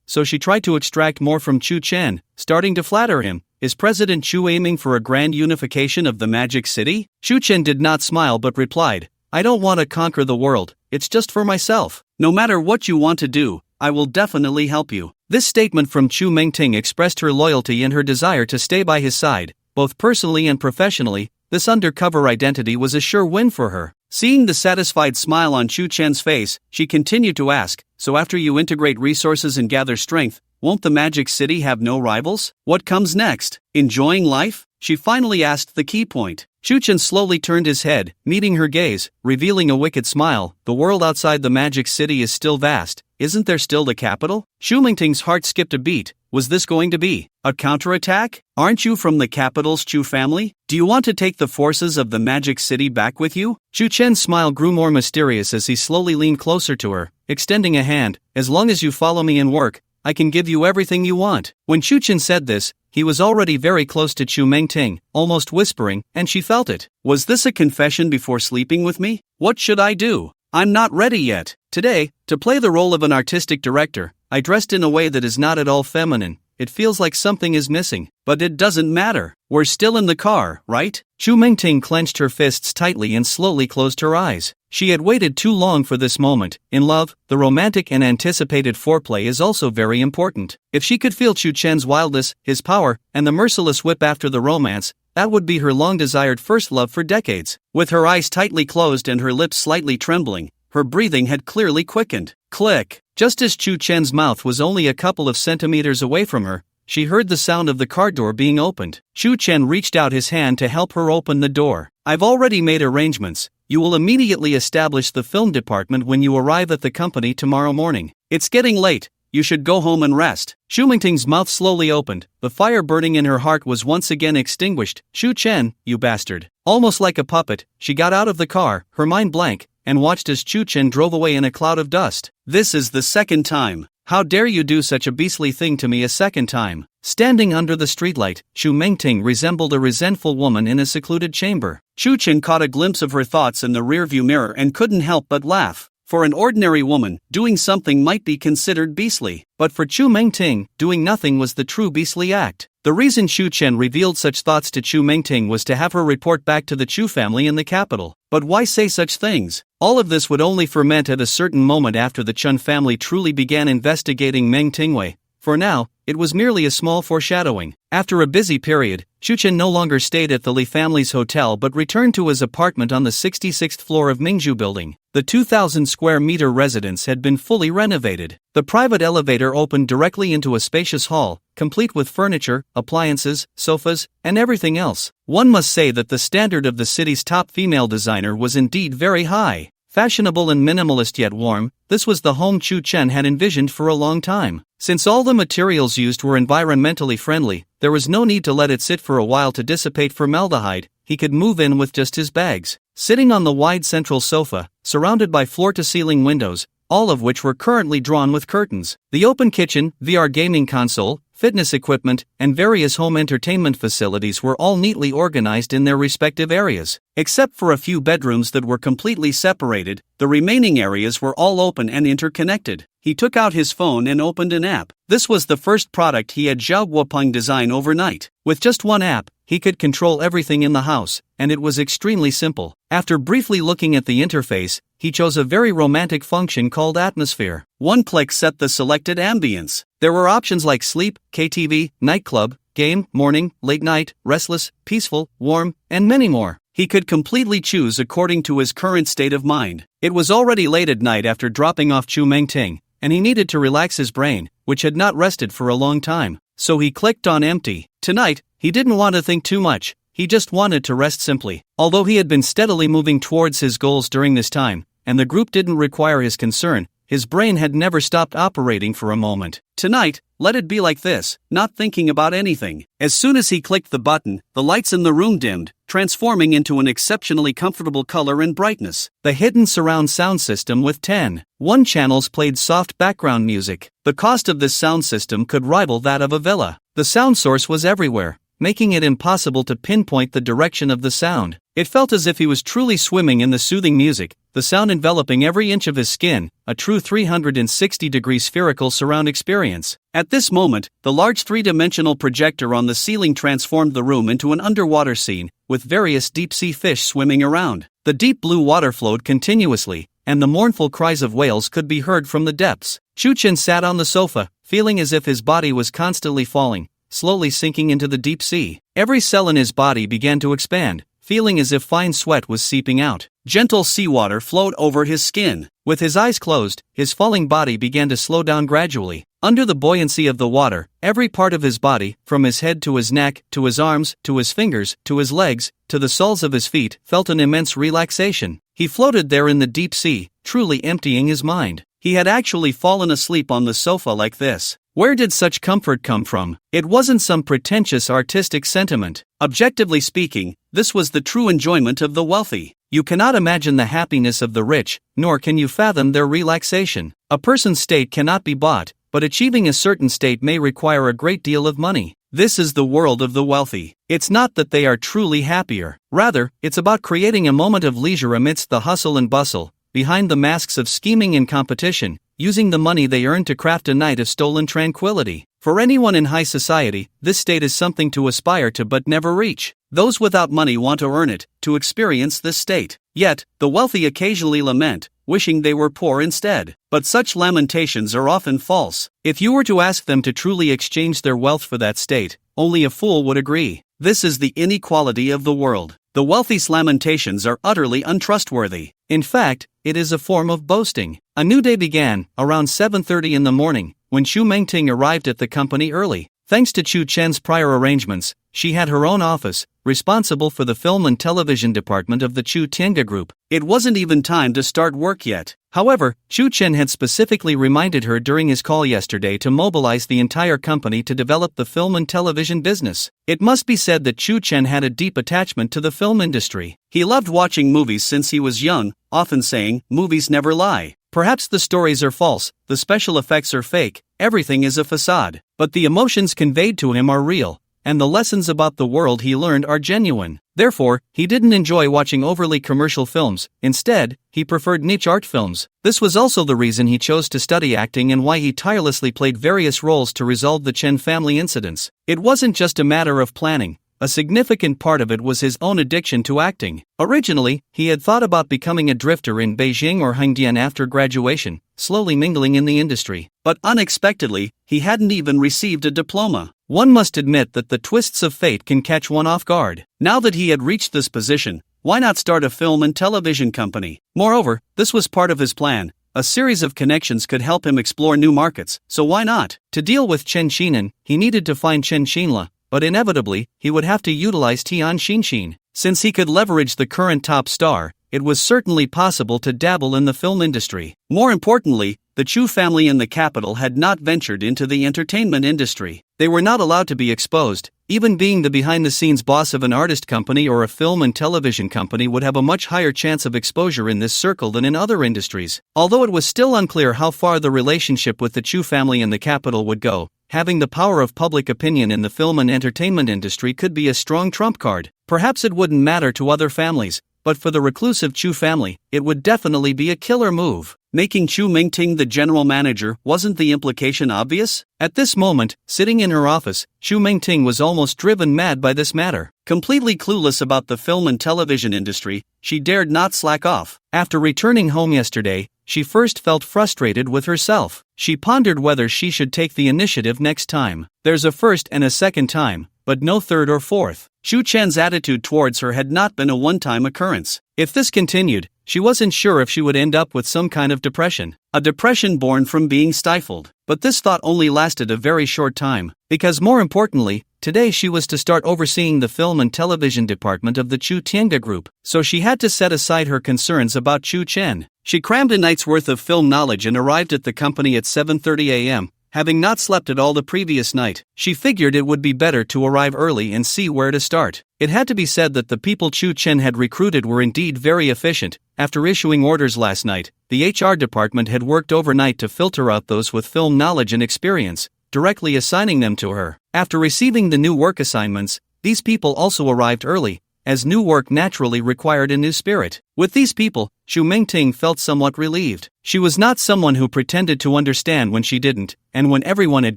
so she tried to extract more from Chu Chen, starting to flatter him. Is President Chu aiming for a grand unification of the Magic City? Chu Chen did not smile but replied, "I don't want to conquer the world, it's just for myself. No matter what you want to do, I will definitely help you." This statement from Chu Mingting expressed her loyalty and her desire to stay by his side, both personally and professionally. This undercover identity was a sure win for her. Seeing the satisfied smile on Chu Chen's face, she continued to ask, "So after you integrate resources and gather strength, won't the Magic City have no rivals? What comes next? Enjoying life?" She finally asked the key point. Chu Chen slowly turned his head, meeting her gaze, revealing a wicked smile. "The world outside the Magic City is still vast. Isn't there still the capital?" Chu Mingting's heart skipped a beat. Was this going to be a counterattack? "Aren't you from the capital's Chu family? Do you want to take the forces of the Magic City back with you?" Chu Chen's smile grew more mysterious as he slowly leaned closer to her, extending a hand. "As long as you follow me and work, I can give you everything you want. When Chu Chen said this, he was already very close to Chu Mengting, almost whispering, and she felt it. Was this a confession before sleeping with me? What should I do? I'm not ready yet. Today, to play the role of an artistic director, I dressed in a way that is not at all feminine. It feels like something is missing, but it doesn't matter. We're still in the car, right? Chu Mengting clenched her fists tightly and slowly closed her eyes. She had waited too long for this moment. In love, the romantic and anticipated foreplay is also very important. If she could feel Chu Chen's wildness, his power, and the merciless whip after the romance, that would be her long-desired first love for decades. With her eyes tightly closed and her lips slightly trembling, her breathing had clearly quickened. Click! Just as Chu Chen's mouth was only a couple of centimeters away from her, she heard the sound of the car door being opened. Chu Chen reached out his hand to help her open the door. I've already made arrangements. You will immediately establish the film department when you arrive at the company tomorrow morning. It's getting late. You should go home and rest. Chu Mengting's mouth slowly opened. The fire burning in her heart was once again extinguished. Chu Chen, you bastard. Almost like a puppet, she got out of the car, her mind blank, and watched as Chu Chen drove away in a cloud of dust. This is the second time. How dare you do such a beastly thing to me a second time? Standing under the streetlight, Chu Mengting resembled a resentful woman in a secluded chamber. Chu Chen caught a glimpse of her thoughts in the rearview mirror and couldn't help but laugh. For an ordinary woman, doing something might be considered beastly, but for Chu Mengting, doing nothing was the true beastly act. The reason Chu Chen revealed such thoughts to Chu Mengting was to have her report back to the Chu family in the capital. But why say such things? All of this would only ferment at a certain moment after the Chen family truly began investigating Meng Tingwei. For now, it was merely a small foreshadowing. After a busy period, Chu Chen no longer stayed at the Li family's hotel but returned to his apartment on the 66th floor of Mingzhu building. The 2,000 square meter residence had been fully renovated. The private elevator opened directly into a spacious hall, complete with furniture, appliances, sofas, and everything else. One must say that the standard of the city's top female designer was indeed very high. Fashionable and minimalist yet warm, this was the home Chu Chen had envisioned for a long time. Since all the materials used were environmentally friendly, there was no need to let it sit for a while to dissipate formaldehyde. He could move in with just his bags. Sitting on the wide central sofa, surrounded by floor-to-ceiling windows, all of which were currently drawn with curtains, the open kitchen, VR gaming console, fitness equipment, and various home entertainment facilities were all neatly organized in their respective areas. Except for a few bedrooms that were completely separated, the remaining areas were all open and interconnected. He took out his phone and opened an app. This was the first product he had Zhao Guopeng design overnight. With just one app, he could control everything in the house, and it was extremely simple. After briefly looking at the interface, he chose a very romantic function called Atmosphere. One click set the selected ambience. There were options like sleep, KTV, nightclub, game, morning, late night, restless, peaceful, warm, and many more. He could completely choose according to his current state of mind. It was already late at night after dropping off Chu Mengting, and he needed to relax his brain, which had not rested for a long time. So he clicked on empty. Tonight, he didn't want to think too much. He just wanted to rest simply. Although he had been steadily moving towards his goals during this time, and the group didn't require his concern, his brain had never stopped operating for a moment. Tonight, let it be like this, not thinking about anything. As soon as he clicked the button, the lights in the room dimmed, transforming into an exceptionally comfortable color and brightness. The hidden surround sound system with 10.1 channels played soft background music. The cost of this sound system could rival that of a villa. The sound source was everywhere, making it impossible to pinpoint the direction of the sound. It felt as if he was truly swimming in the soothing music, the sound enveloping every inch of his skin, a true 360-degree spherical surround experience. At this moment, the large three-dimensional projector on the ceiling transformed the room into an underwater scene, with various deep-sea fish swimming around. The deep blue water flowed continuously, and the mournful cries of whales could be heard from the depths. Chu Chen sat on the sofa, feeling as if his body was constantly falling, slowly sinking into the deep sea. Every cell in his body began to expand, feeling as if fine sweat was seeping out. Gentle seawater flowed over his skin. With his eyes closed, his falling body began to slow down gradually. Under the buoyancy of the water, every part of his body, from his head to his neck, to his arms, to his fingers, to his legs, to the soles of his feet, felt an immense relaxation. He floated there in the deep sea, truly emptying his mind. He had actually fallen asleep on the sofa like this. Where did such comfort come from? It wasn't some pretentious artistic sentiment. Objectively speaking, this was the true enjoyment of the wealthy. You cannot imagine the happiness of the rich, nor can you fathom their relaxation. A person's state cannot be bought, but achieving a certain state may require a great deal of money. This is the world of the wealthy. It's not that they are truly happier. Rather, it's about creating a moment of leisure amidst the hustle and bustle, behind the masks of scheming and competition, using the money they earn to craft a night of stolen tranquility. For anyone in high society, this state is something to aspire to but never reach. Those without money want to earn it, to experience this state. Yet, the wealthy occasionally lament, wishing they were poor instead. But such lamentations are often false. If you were to ask them to truly exchange their wealth for that state, only a fool would agree. This is the inequality of the world. The wealthy's lamentations are utterly untrustworthy. In fact, it is a form of boasting. A new day began, around 7:30 in the morning, when Xu Mengting arrived at the company early. Thanks to Chu Chen's prior arrangements, she had her own office, responsible for the film and television department of the Chu Tiange Group. It wasn't even time to start work yet. However, Chu Chen had specifically reminded her during his call yesterday to mobilize the entire company to develop the film and television business. It must be said that Chu Chen had a deep attachment to the film industry. He loved watching movies since he was young, often saying, "Movies never lie. Perhaps the stories are false, the special effects are fake, everything is a facade. But the emotions conveyed to him are real, and the lessons about the world he learned are genuine." Therefore, he didn't enjoy watching overly commercial films. Instead, he preferred niche art films. This was also the reason he chose to study acting and why he tirelessly played various roles to resolve the Chen family incidents. It wasn't just a matter of planning. A significant part of it was his own addiction to acting. Originally, he had thought about becoming a drifter in Beijing or Hengdian after graduation, slowly mingling in the industry. But unexpectedly, he hadn't even received a diploma. One must admit that the twists of fate can catch one off guard. Now that he had reached this position, why not start a film and television company? Moreover, this was part of his plan. A series of connections could help him explore new markets, so why not? To deal with Chen Xinan, he needed to find Chen Xinla, but inevitably, he would have to utilize Tian Xinxin. Since he could leverage the current top star, it was certainly possible to dabble in the film industry. More importantly, the Chu family in the capital had not ventured into the entertainment industry. They were not allowed to be exposed. Even being the behind-the-scenes boss of an artist company or a film and television company would have a much higher chance of exposure in this circle than in other industries. Although it was still unclear how far the relationship with the Chu family in the capital would go, having the power of public opinion in the film and entertainment industry could be a strong trump card. Perhaps it wouldn't matter to other families, but for the reclusive Chu family, it would definitely be a killer move. Making Xu Mengting the general manager, wasn't the implication obvious? At this moment, sitting in her office, Xu Mengting was almost driven mad by this matter. Completely clueless about the film and television industry, she dared not slack off. After returning home yesterday, she first felt frustrated with herself. She pondered whether she should take the initiative next time. There's a first and a second time, but no third or fourth. Xu Chen's attitude towards her had not been a one-time occurrence. If this continued, she wasn't sure if she would end up with some kind of depression. A depression born from being stifled. But this thought only lasted a very short time, because more importantly, today she was to start overseeing the film and television department of the Chu Tiange Group, so she had to set aside her concerns about Chu Chen. She crammed a night's worth of film knowledge and arrived at the company at 7:30 a.m., having not slept at all the previous night. She figured it would be better to arrive early and see where to start. It had to be said that the people Chu Chen had recruited were indeed very efficient. After issuing orders last night, the HR department had worked overnight to filter out those with film knowledge and experience, directly assigning them to her. After receiving the new work assignments, these people also arrived early, as new work naturally required a new spirit. With these people, Xu Mengting felt somewhat relieved. She was not someone who pretended to understand when she didn't, and when everyone had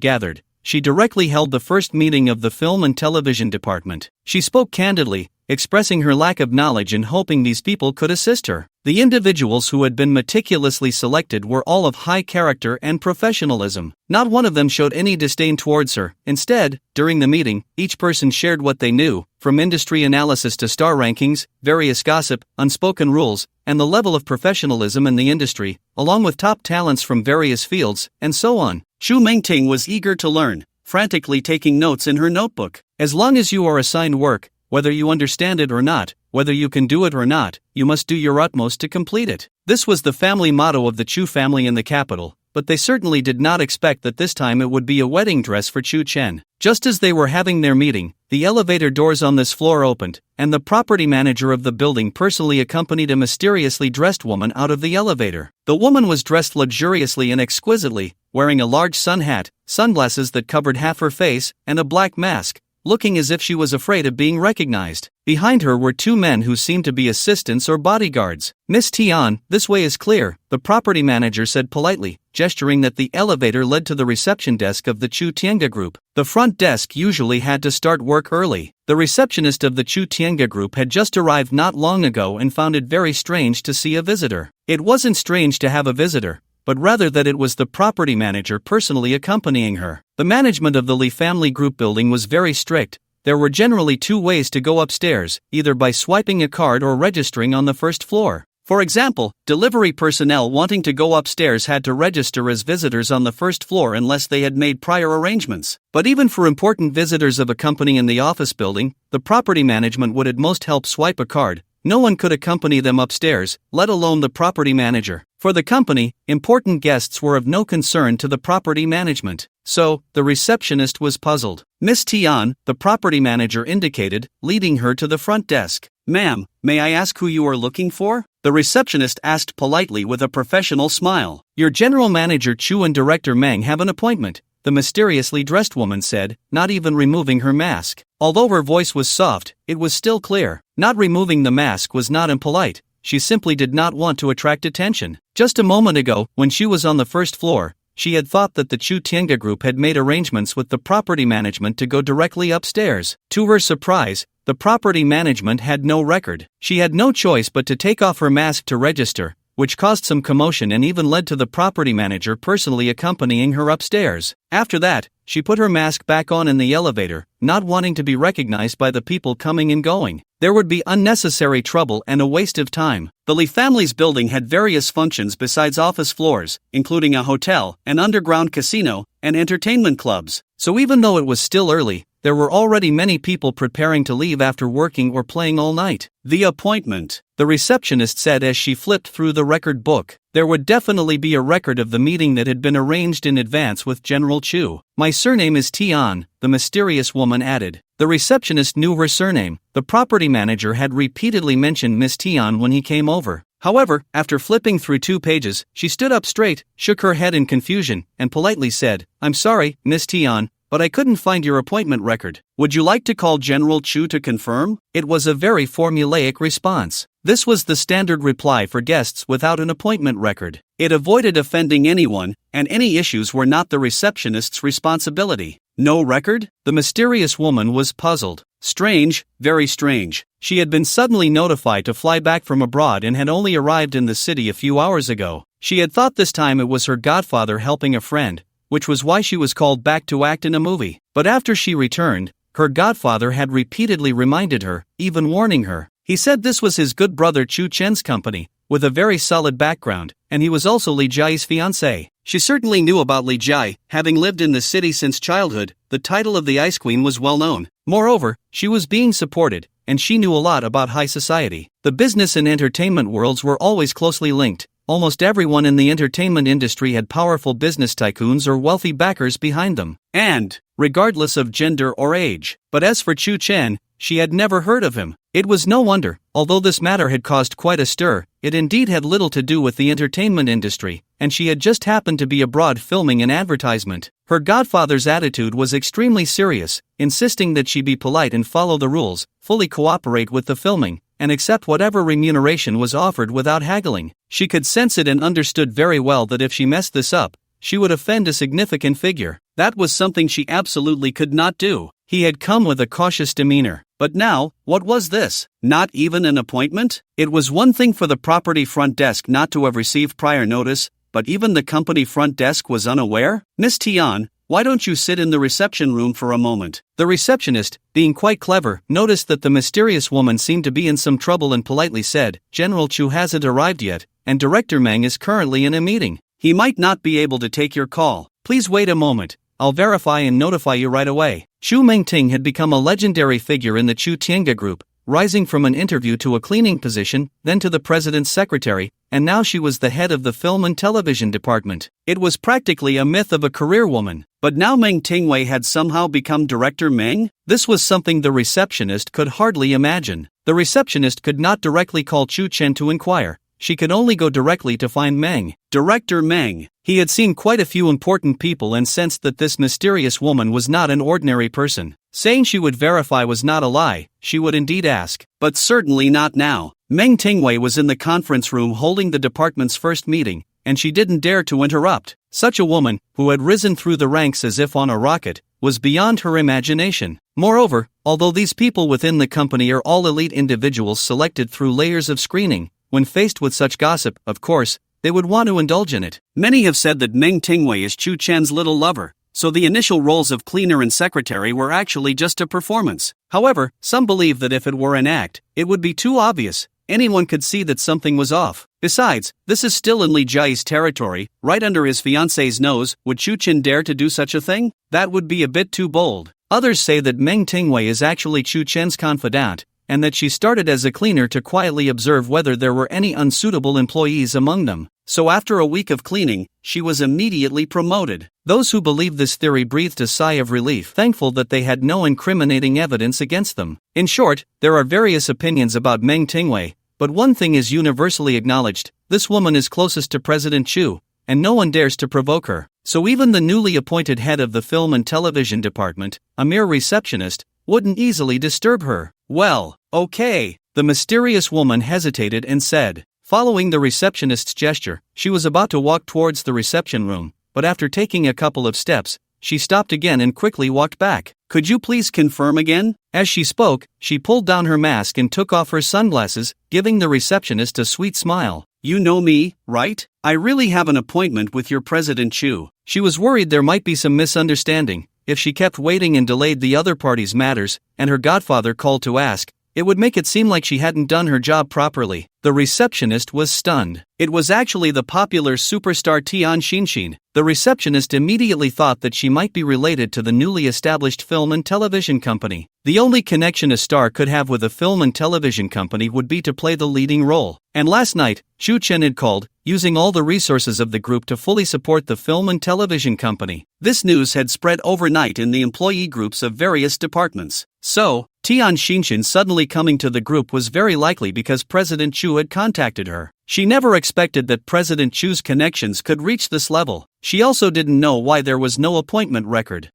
gathered, she directly held the first meeting of the film and television department. She spoke candidly, expressing her lack of knowledge and hoping these people could assist her. The individuals who had been meticulously selected were all of high character and professionalism. Not one of them showed any disdain towards her. Instead, during the meeting, each person shared what they knew, from industry analysis to star rankings, various gossip, unspoken rules, and the level of professionalism in the industry, along with top talents from various fields, and so on. Xu Mengting was eager to learn, frantically taking notes in her notebook. As long as you are assigned work, whether you understand it or not, whether you can do it or not, you must do your utmost to complete it. This was the family motto of the Chu family in the capital, but they certainly did not expect that this time it would be a wedding dress for Chu Chen. Just as they were having their meeting, the elevator doors on this floor opened, and the property manager of the building personally accompanied a mysteriously dressed woman out of the elevator. The woman was dressed luxuriously and exquisitely, wearing a large sun hat, sunglasses that covered half her face, and a black mask, looking as if she was afraid of being recognized. Behind her were two men who seemed to be assistants or bodyguards. "Miss Tian, this way is clear," the property manager said politely, gesturing that the elevator led to the reception desk of the Chu Tianga group. The front desk usually had to start work early. The receptionist of the Chu Tianga group had just arrived not long ago and found it very strange to see a visitor. It wasn't strange to have a visitor, but rather that it was the property manager personally accompanying her. The management of the Li family group building was very strict. There were generally two ways to go upstairs, either by swiping a card or registering on the first floor. For example, delivery personnel wanting to go upstairs had to register as visitors on the first floor unless they had made prior arrangements. But even for important visitors of a company in the office building, the property management would at most help swipe a card. No one could accompany them upstairs, let alone the property manager. For the company, important guests were of no concern to the property management. So, the receptionist was puzzled. "Miss Tian," the property manager indicated, leading her to the front desk. "Ma'am, may I ask who you are looking for?" the receptionist asked politely with a professional smile. "Your general manager Chu and director Meng have an appointment," the mysteriously dressed woman said, not even removing her mask. Although her voice was soft, it was still clear. Not removing the mask was not impolite. She simply did not want to attract attention. Just a moment ago, when she was on the first floor, she had thought that the Chu Tianga group had made arrangements with the property management to go directly upstairs. To her surprise, the property management had no record. She had no choice but to take off her mask to register, which caused some commotion and even led to the property manager personally accompanying her upstairs. After that, she put her mask back on in the elevator, not wanting to be recognized by the people coming and going. There would be unnecessary trouble and a waste of time. The Li family's building had various functions besides office floors, including a hotel, an underground casino, and entertainment clubs. So even though it was still early, there were already many people preparing to leave after working or playing all night. "The appointment," the receptionist said as she flipped through the record book. There would definitely be a record of the meeting that had been arranged in advance with General Chu. "My surname is Tian," the mysterious woman added. The receptionist knew her surname. The property manager had repeatedly mentioned Miss Tian when he came over. However, after flipping through 2 pages, she stood up straight, shook her head in confusion, and politely said, "I'm sorry, Miss Tian, but I couldn't find your appointment record. Would you like to call General Chu to confirm?" It was a very formulaic response. This was the standard reply for guests without an appointment record. It avoided offending anyone, and any issues were not the receptionist's responsibility. No record? The mysterious woman was puzzled. Strange, very strange. She had been suddenly notified to fly back from abroad and had only arrived in the city a few hours ago. She had thought this time it was her godfather helping a friend, which was why she was called back to act in a movie. But after she returned, her godfather had repeatedly reminded her, even warning her. He said this was his good brother Chu Chen's company, with a very solid background, and he was also Li Jiai's fiancé. She certainly knew about Li Jiai, having lived in the city since childhood. The title of the Ice Queen was well known. Moreover, she was being supported, and she knew a lot about high society. The business and entertainment worlds were always closely linked. Almost everyone in the entertainment industry had powerful business tycoons or wealthy backers behind them, and, regardless of gender or age. But as for Chu Chen, she had never heard of him. It was no wonder, although this matter had caused quite a stir, it indeed had little to do with the entertainment industry, and she had just happened to be abroad filming an advertisement. Her godfather's attitude was extremely serious, insisting that she be polite and follow the rules, fully cooperate with the filming, and accept whatever remuneration was offered without haggling. She could sense it and understood very well that if she messed this up, she would offend a significant figure. That was something she absolutely could not do. He had come with a cautious demeanor. But now, what was this? Not even an appointment? It was one thing for the property front desk not to have received prior notice, but even the company front desk was unaware? "Miss Tian, why don't you sit in the reception room for a moment?" The receptionist, being quite clever, noticed that the mysterious woman seemed to be in some trouble and politely said, "General Chu hasn't arrived yet, and Director Meng is currently in a meeting. He might not be able to take your call. Please wait a moment. I'll verify and notify you right away." Chu Mengting had become a legendary figure in the Chu Tianga group, rising from an interview to a cleaning position, then to the president's secretary, and now she was the head of the film and television department. It was practically a myth of a career woman. But now Meng Tingwei had somehow become Director Meng? This was something the receptionist could hardly imagine. The receptionist could not directly call Chu Chen to inquire. She could only go directly to find Meng. Director Meng. He had seen quite a few important people and sensed that this mysterious woman was not an ordinary person. Saying she would verify was not a lie, she would indeed ask. But certainly not now. Meng Tingwei was in the conference room holding the department's first meeting, and she didn't dare to interrupt. Such a woman, who had risen through the ranks as if on a rocket, was beyond her imagination. Moreover, although these people within the company are all elite individuals selected through layers of screening, when faced with such gossip, of course, they would want to indulge in it. Many have said that Meng Tingwei is Chu Chen's little lover, so the initial roles of cleaner and secretary were actually just a performance. However, some believe that if it were an act, it would be too obvious. Anyone could see that something was off. Besides, this is still in Li Jia's territory, right under his fiancée's nose. Would Chu Chen dare to do such a thing? That would be a bit too bold. Others say that Meng Tingwei is actually Chu Chen's confidant, and that she started as a cleaner to quietly observe whether there were any unsuitable employees among them. So after a week of cleaning, she was immediately promoted. Those who believed this theory breathed a sigh of relief, thankful that they had no incriminating evidence against them. In short, there are various opinions about Meng Tingwei, but one thing is universally acknowledged: this woman is closest to President Chu, and no one dares to provoke her. So even the newly appointed head of the film and television department, a mere receptionist, wouldn't easily disturb her. Well, okay. The mysterious woman hesitated and said. Following the receptionist's gesture, she was about to walk towards the reception room, but after taking a couple of steps, she stopped again and quickly walked back. Could you please confirm again? As she spoke, she pulled down her mask and took off her sunglasses, giving the receptionist a sweet smile. You know me, right? I really have an appointment with your President Chu. She was worried there might be some misunderstanding. If she kept waiting and delayed the other party's matters, and her godfather called to ask, it would make it seem like she hadn't done her job properly. The receptionist was stunned. It was actually the popular superstar Tian Xinshin. The receptionist immediately thought that she might be related to the newly established film and television company. The only connection a star could have with a film and television company would be to play the leading role. And last night, Chu Chen had called, using all the resources of the group to fully support the film and television company. This news had spread overnight in the employee groups of various departments. So, Tian Xinshin suddenly coming to the group was very likely because President Chu had contacted her. She never expected that President Chu's connections could reach this level. She also didn't know why there was no appointment record.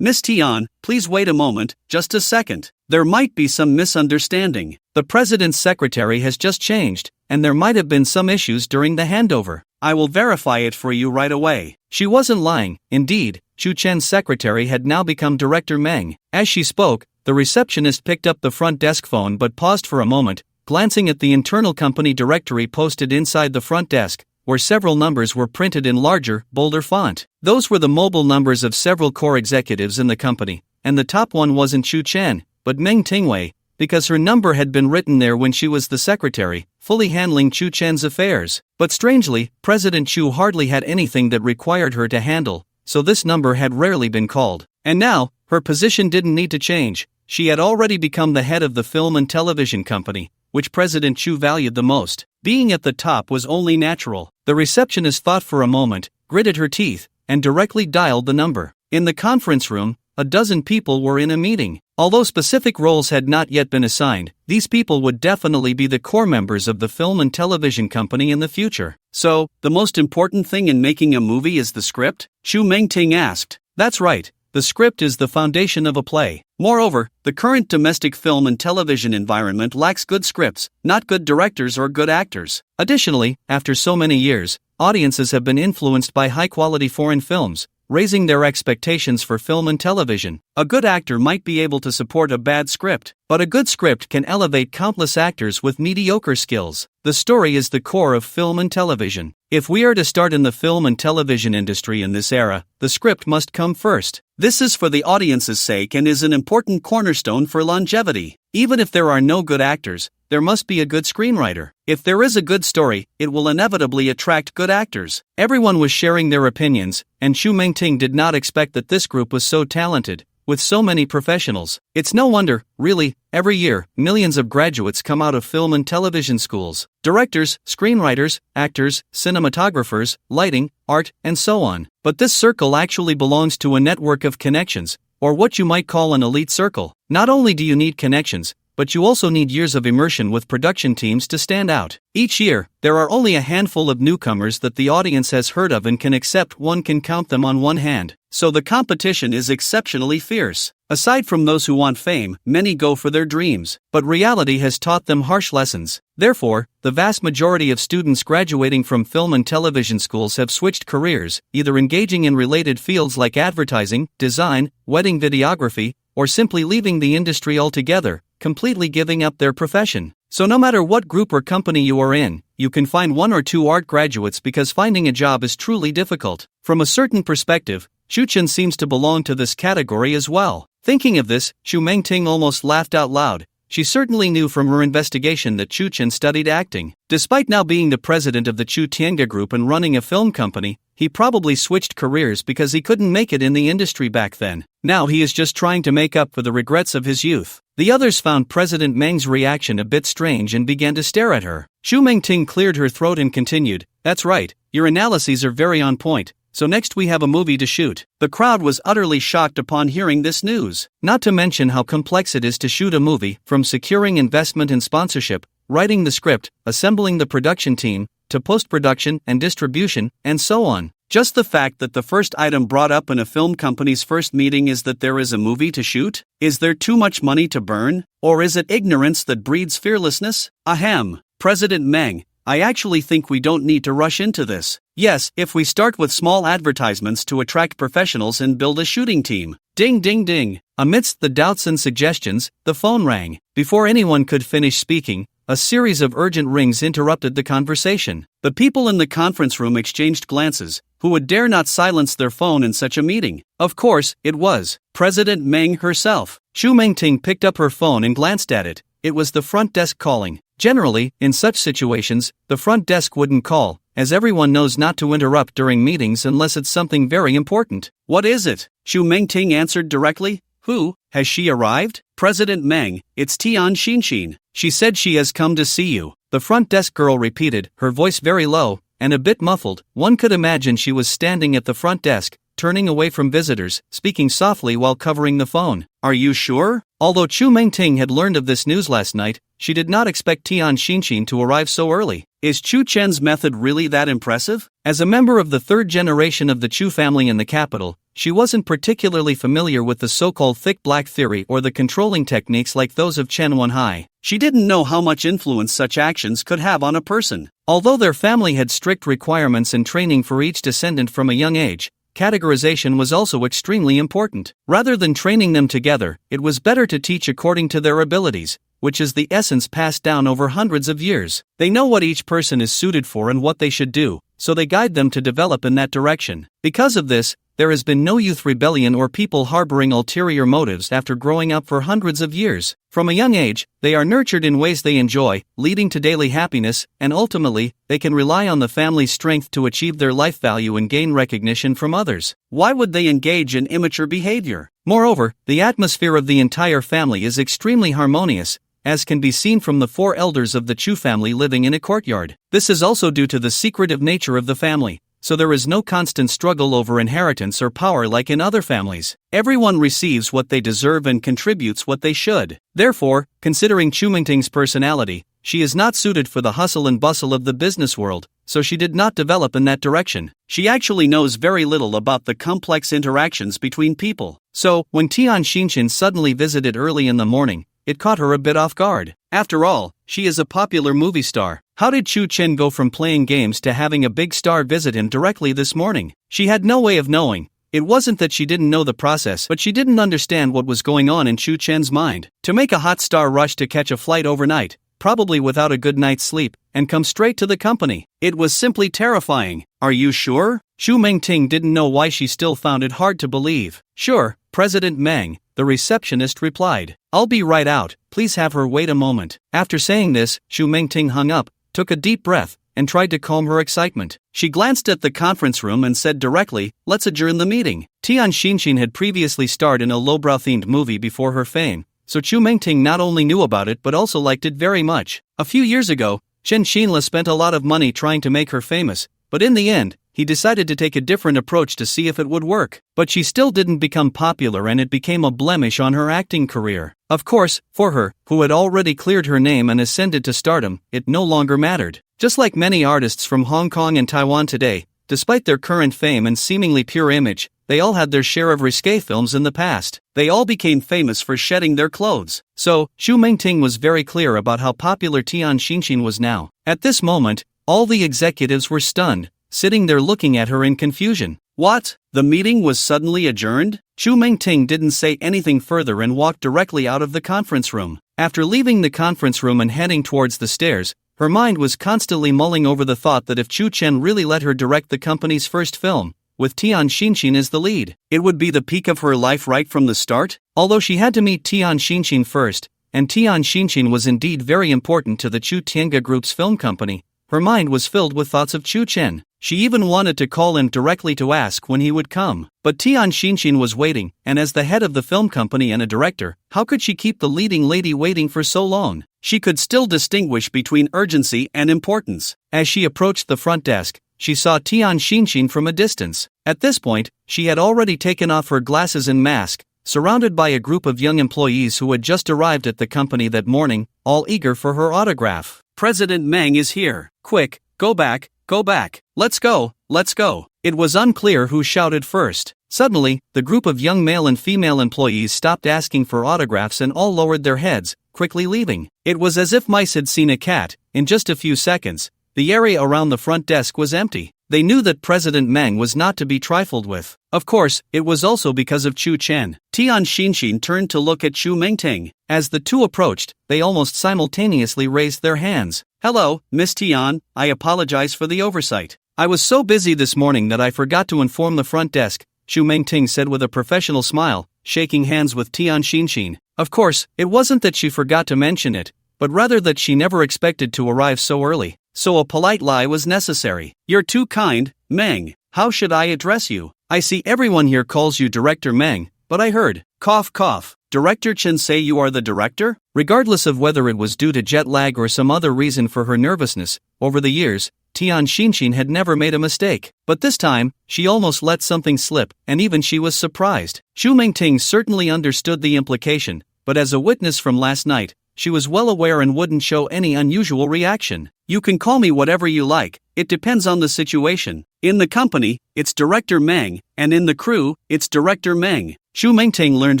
Miss Tian, please wait a moment, just a second. There might be some misunderstanding. The president's secretary has just changed, and there might have been some issues during the handover. I will verify it for you right away. She wasn't lying. Indeed, Chu Chen's secretary had now become Director Meng. As she spoke, the receptionist picked up the front desk phone but paused for a moment, glancing at the internal company directory posted inside the front desk, where several numbers were printed in larger, bolder font. Those were the mobile numbers of several core executives in the company, and the top one wasn't Chu Chen, but Meng Tingwei, because her number had been written there when she was the secretary, fully handling Chu Chen's affairs. But strangely, President Chu hardly had anything that required her to handle, so this number had rarely been called. And now, her position didn't need to change. She had already become the head of the film and television company, which President Chu valued the most. Being at the top was only natural. The receptionist thought for a moment, gritted her teeth, and directly dialed the number. In the conference room, a dozen people were in a meeting. Although specific roles had not yet been assigned, these people would definitely be the core members of the film and television company in the future. So, the most important thing in making a movie is the script? Chu Mengting asked. That's right. The script is the foundation of a play. Moreover, the current domestic film and television environment lacks good scripts, not good directors or good actors. Additionally, after so many years, audiences have been influenced by high-quality foreign films, raising their expectations for film and television. A good actor might be able to support a bad script, but a good script can elevate countless actors with mediocre skills. The story is the core of film and television. If we are to start in the film and television industry in this era, the script must come first. This is for the audience's sake and is an important cornerstone for longevity. Even if there are no good actors, there must be a good screenwriter. If there is a good story, it will inevitably attract good actors. Everyone was sharing their opinions, and Chu Mengting did not expect that this group was so talented. with so many professionals. It's no wonder, really, every year, millions of graduates come out of film and television schools. Directors, screenwriters, actors, cinematographers, lighting, art, and so on. But this circle actually belongs to a network of connections, or what you might call an elite circle. Not only do you need connections, but you also need years of immersion with production teams to stand out. Each year, there are only a handful of newcomers that the audience has heard of and can accept. One can count them on one hand. So the competition is exceptionally fierce. Aside from those who want fame, many go for their dreams. But reality has taught them harsh lessons. Therefore, the vast majority of students graduating from film and television schools have switched careers, either engaging in related fields like advertising, design, wedding videography, or simply leaving the industry altogether, completely giving up their profession. So no matter what group or company you are in, you can find one or two art graduates because finding a job is truly difficult. From a certain perspective, Chen seems to belong to this category as well. Thinking of this, Xu Mengting almost laughed out loud. She certainly knew from her investigation that Chen studied acting. Despite now being the president of the Chu Tiange Group and running a film company, he probably switched careers because he couldn't make it in the industry back then. Now he is just trying to make up for the regrets of his youth. The others found President Meng's reaction a bit strange and began to stare at her. Xu Mengting cleared her throat and continued, "That's right, your analyses are very on point. So next we have a movie to shoot." The crowd was utterly shocked upon hearing this news. Not to mention how complex it is to shoot a movie, from securing investment and sponsorship, writing the script, assembling the production team, to post-production and distribution, and so on. Just the fact that the first item brought up in a film company's first meeting is that there is a movie to shoot? Is there too much money to burn? Or is it ignorance that breeds fearlessness? Ahem. President Meng, I actually think we don't need to rush into this. Yes, if we start with small advertisements to attract professionals and build a shooting team. Ding ding ding. Amidst the doubts and suggestions, the phone rang. Before anyone could finish speaking, a series of urgent rings interrupted the conversation. The people in the conference room exchanged glances. Who would dare not silence their phone in such a meeting? Of course, it was President Meng herself. Xu Mengting picked up her phone and glanced at it. It was the front desk calling. Generally, in such situations, the front desk wouldn't call, as everyone knows not to interrupt during meetings unless it's something very important. What is it? Xu Mengting answered directly. Who? Has she arrived? President Meng, it's Tian Xinxin. She said she has come to see you. The front desk girl repeated, her voice very low and a bit muffled. One could imagine she was standing at the front desk, turning away from visitors, speaking softly while covering the phone. Are you sure? Although Xu Mengting had learned of this news last night, she did not expect Tian Xinxin to arrive so early. Is Chu Chen's method really that impressive? As a member of the third generation of the Chu family in the capital, she wasn't particularly familiar with the so-called thick black theory or the controlling techniques like those of Chen Wenhai. She didn't know how much influence such actions could have on a person. Although their family had strict requirements and training for each descendant from a young age, categorization was also extremely important. Rather than training them together, it was better to teach according to their abilities, which is the essence passed down over hundreds of years. They know what each person is suited for and what they should do, so they guide them to develop in that direction. Because of this, there has been no youth rebellion or people harboring ulterior motives after growing up for hundreds of years. From a young age, they are nurtured in ways they enjoy, leading to daily happiness, and ultimately, they can rely on the family's strength to achieve their life value and gain recognition from others. Why would they engage in immature behavior? Moreover, the atmosphere of the entire family is extremely harmonious, as can be seen from the four elders of the Chu family living in a courtyard. This is also due to the secretive nature of the family, so there is no constant struggle over inheritance or power like in other families. Everyone receives what they deserve and contributes what they should. Therefore, considering Xu Mengting's personality, she is not suited for the hustle and bustle of the business world, so she did not develop in that direction. She actually knows very little about the complex interactions between people. So, when Tian Xinxin suddenly visited early in the morning, it caught her a bit off guard. After all, she is a popular movie star. How did Chu Chen go from playing games to having a big star visit him directly this morning? She had no way of knowing. It wasn't that she didn't know the process, but she didn't understand what was going on in Chu Chen's mind. To make a hot star rush to catch a flight overnight, probably without a good night's sleep, and come straight to the company. It was simply terrifying. Are you sure? Xu Mengting didn't know why she still found it hard to believe. Sure, President Meng, the receptionist replied. I'll be right out, please have her wait a moment. After saying this, Xu Mengting hung up, took a deep breath, and tried to calm her excitement. She glanced at the conference room and said directly, "Let's adjourn the meeting." Tian Xinxin had previously starred in a lowbrow-themed movie before her fame, so Chu Mengting not only knew about it but also liked it very much. A few years ago, Chen Xinla spent a lot of money trying to make her famous, but in the end, he decided to take a different approach to see if it would work. But she still didn't become popular and it became a blemish on her acting career. Of course, for her, who had already cleared her name and ascended to stardom, it no longer mattered. Just like many artists from Hong Kong and Taiwan today, despite their current fame and seemingly pure image, they all had their share of risque films in the past. They all became famous for shedding their clothes. So, Chu Mengting was very clear about how popular Tian Xinxin was now. At this moment, all the executives were stunned, sitting there looking at her in confusion. What? The meeting was suddenly adjourned? Chu Mengting didn't say anything further and walked directly out of the conference room. After leaving the conference room and heading towards the stairs, her mind was constantly mulling over the thought that if Chu Chen really let her direct the company's first film, with Tian Xinxin as the lead, it would be the peak of her life right from the start. Although she had to meet Tian Xinxin first, and Tian Xinxin was indeed very important to the Chu Tiange Group's film company, her mind was filled with thoughts of Chu Chen. She even wanted to call him directly to ask when he would come. But Tian Xinxin was waiting, and as the head of the film company and a director, how could she keep the leading lady waiting for so long? She could still distinguish between urgency and importance. As she approached the front desk, she saw Tian Xinxin from a distance. At this point, she had already taken off her glasses and mask, surrounded by a group of young employees who had just arrived at the company that morning, all eager for her autograph. "President Meng is here. Quick, go back, go back. Let's go, let's go." It was unclear who shouted first. Suddenly, the group of young male and female employees stopped asking for autographs and all lowered their heads, quickly leaving. It was as if mice had seen a cat. In just a few seconds, the area around the front desk was empty. They knew that President Meng was not to be trifled with. Of course, it was also because of Chu Chen. Tian Xinxin turned to look at Chu Mengting. As the two approached, they almost simultaneously raised their hands. "Hello, Miss Tian, I apologize for the oversight. I was so busy this morning that I forgot to inform the front desk," Chu Mengting said with a professional smile, shaking hands with Tian Xinxin. Of course, it wasn't that she forgot to mention it, but rather that she never expected to arrive so early. So a polite lie was necessary. "You're too kind, Meng. How should I address you? I see everyone here calls you Director Meng, but I heard, cough cough, Director Chen say you are the director?" Regardless of whether it was due to jet lag or some other reason for her nervousness, over the years, Tian Xinxin had never made a mistake. But this time, she almost let something slip, and even she was surprised. Chu Mengting certainly understood the implication, but as a witness from last night, she was well aware and wouldn't show any unusual reaction. "You can call me whatever you like, it depends on the situation. In the company, it's Director Meng, and in the crew, it's Director Meng." Chu Mengting learned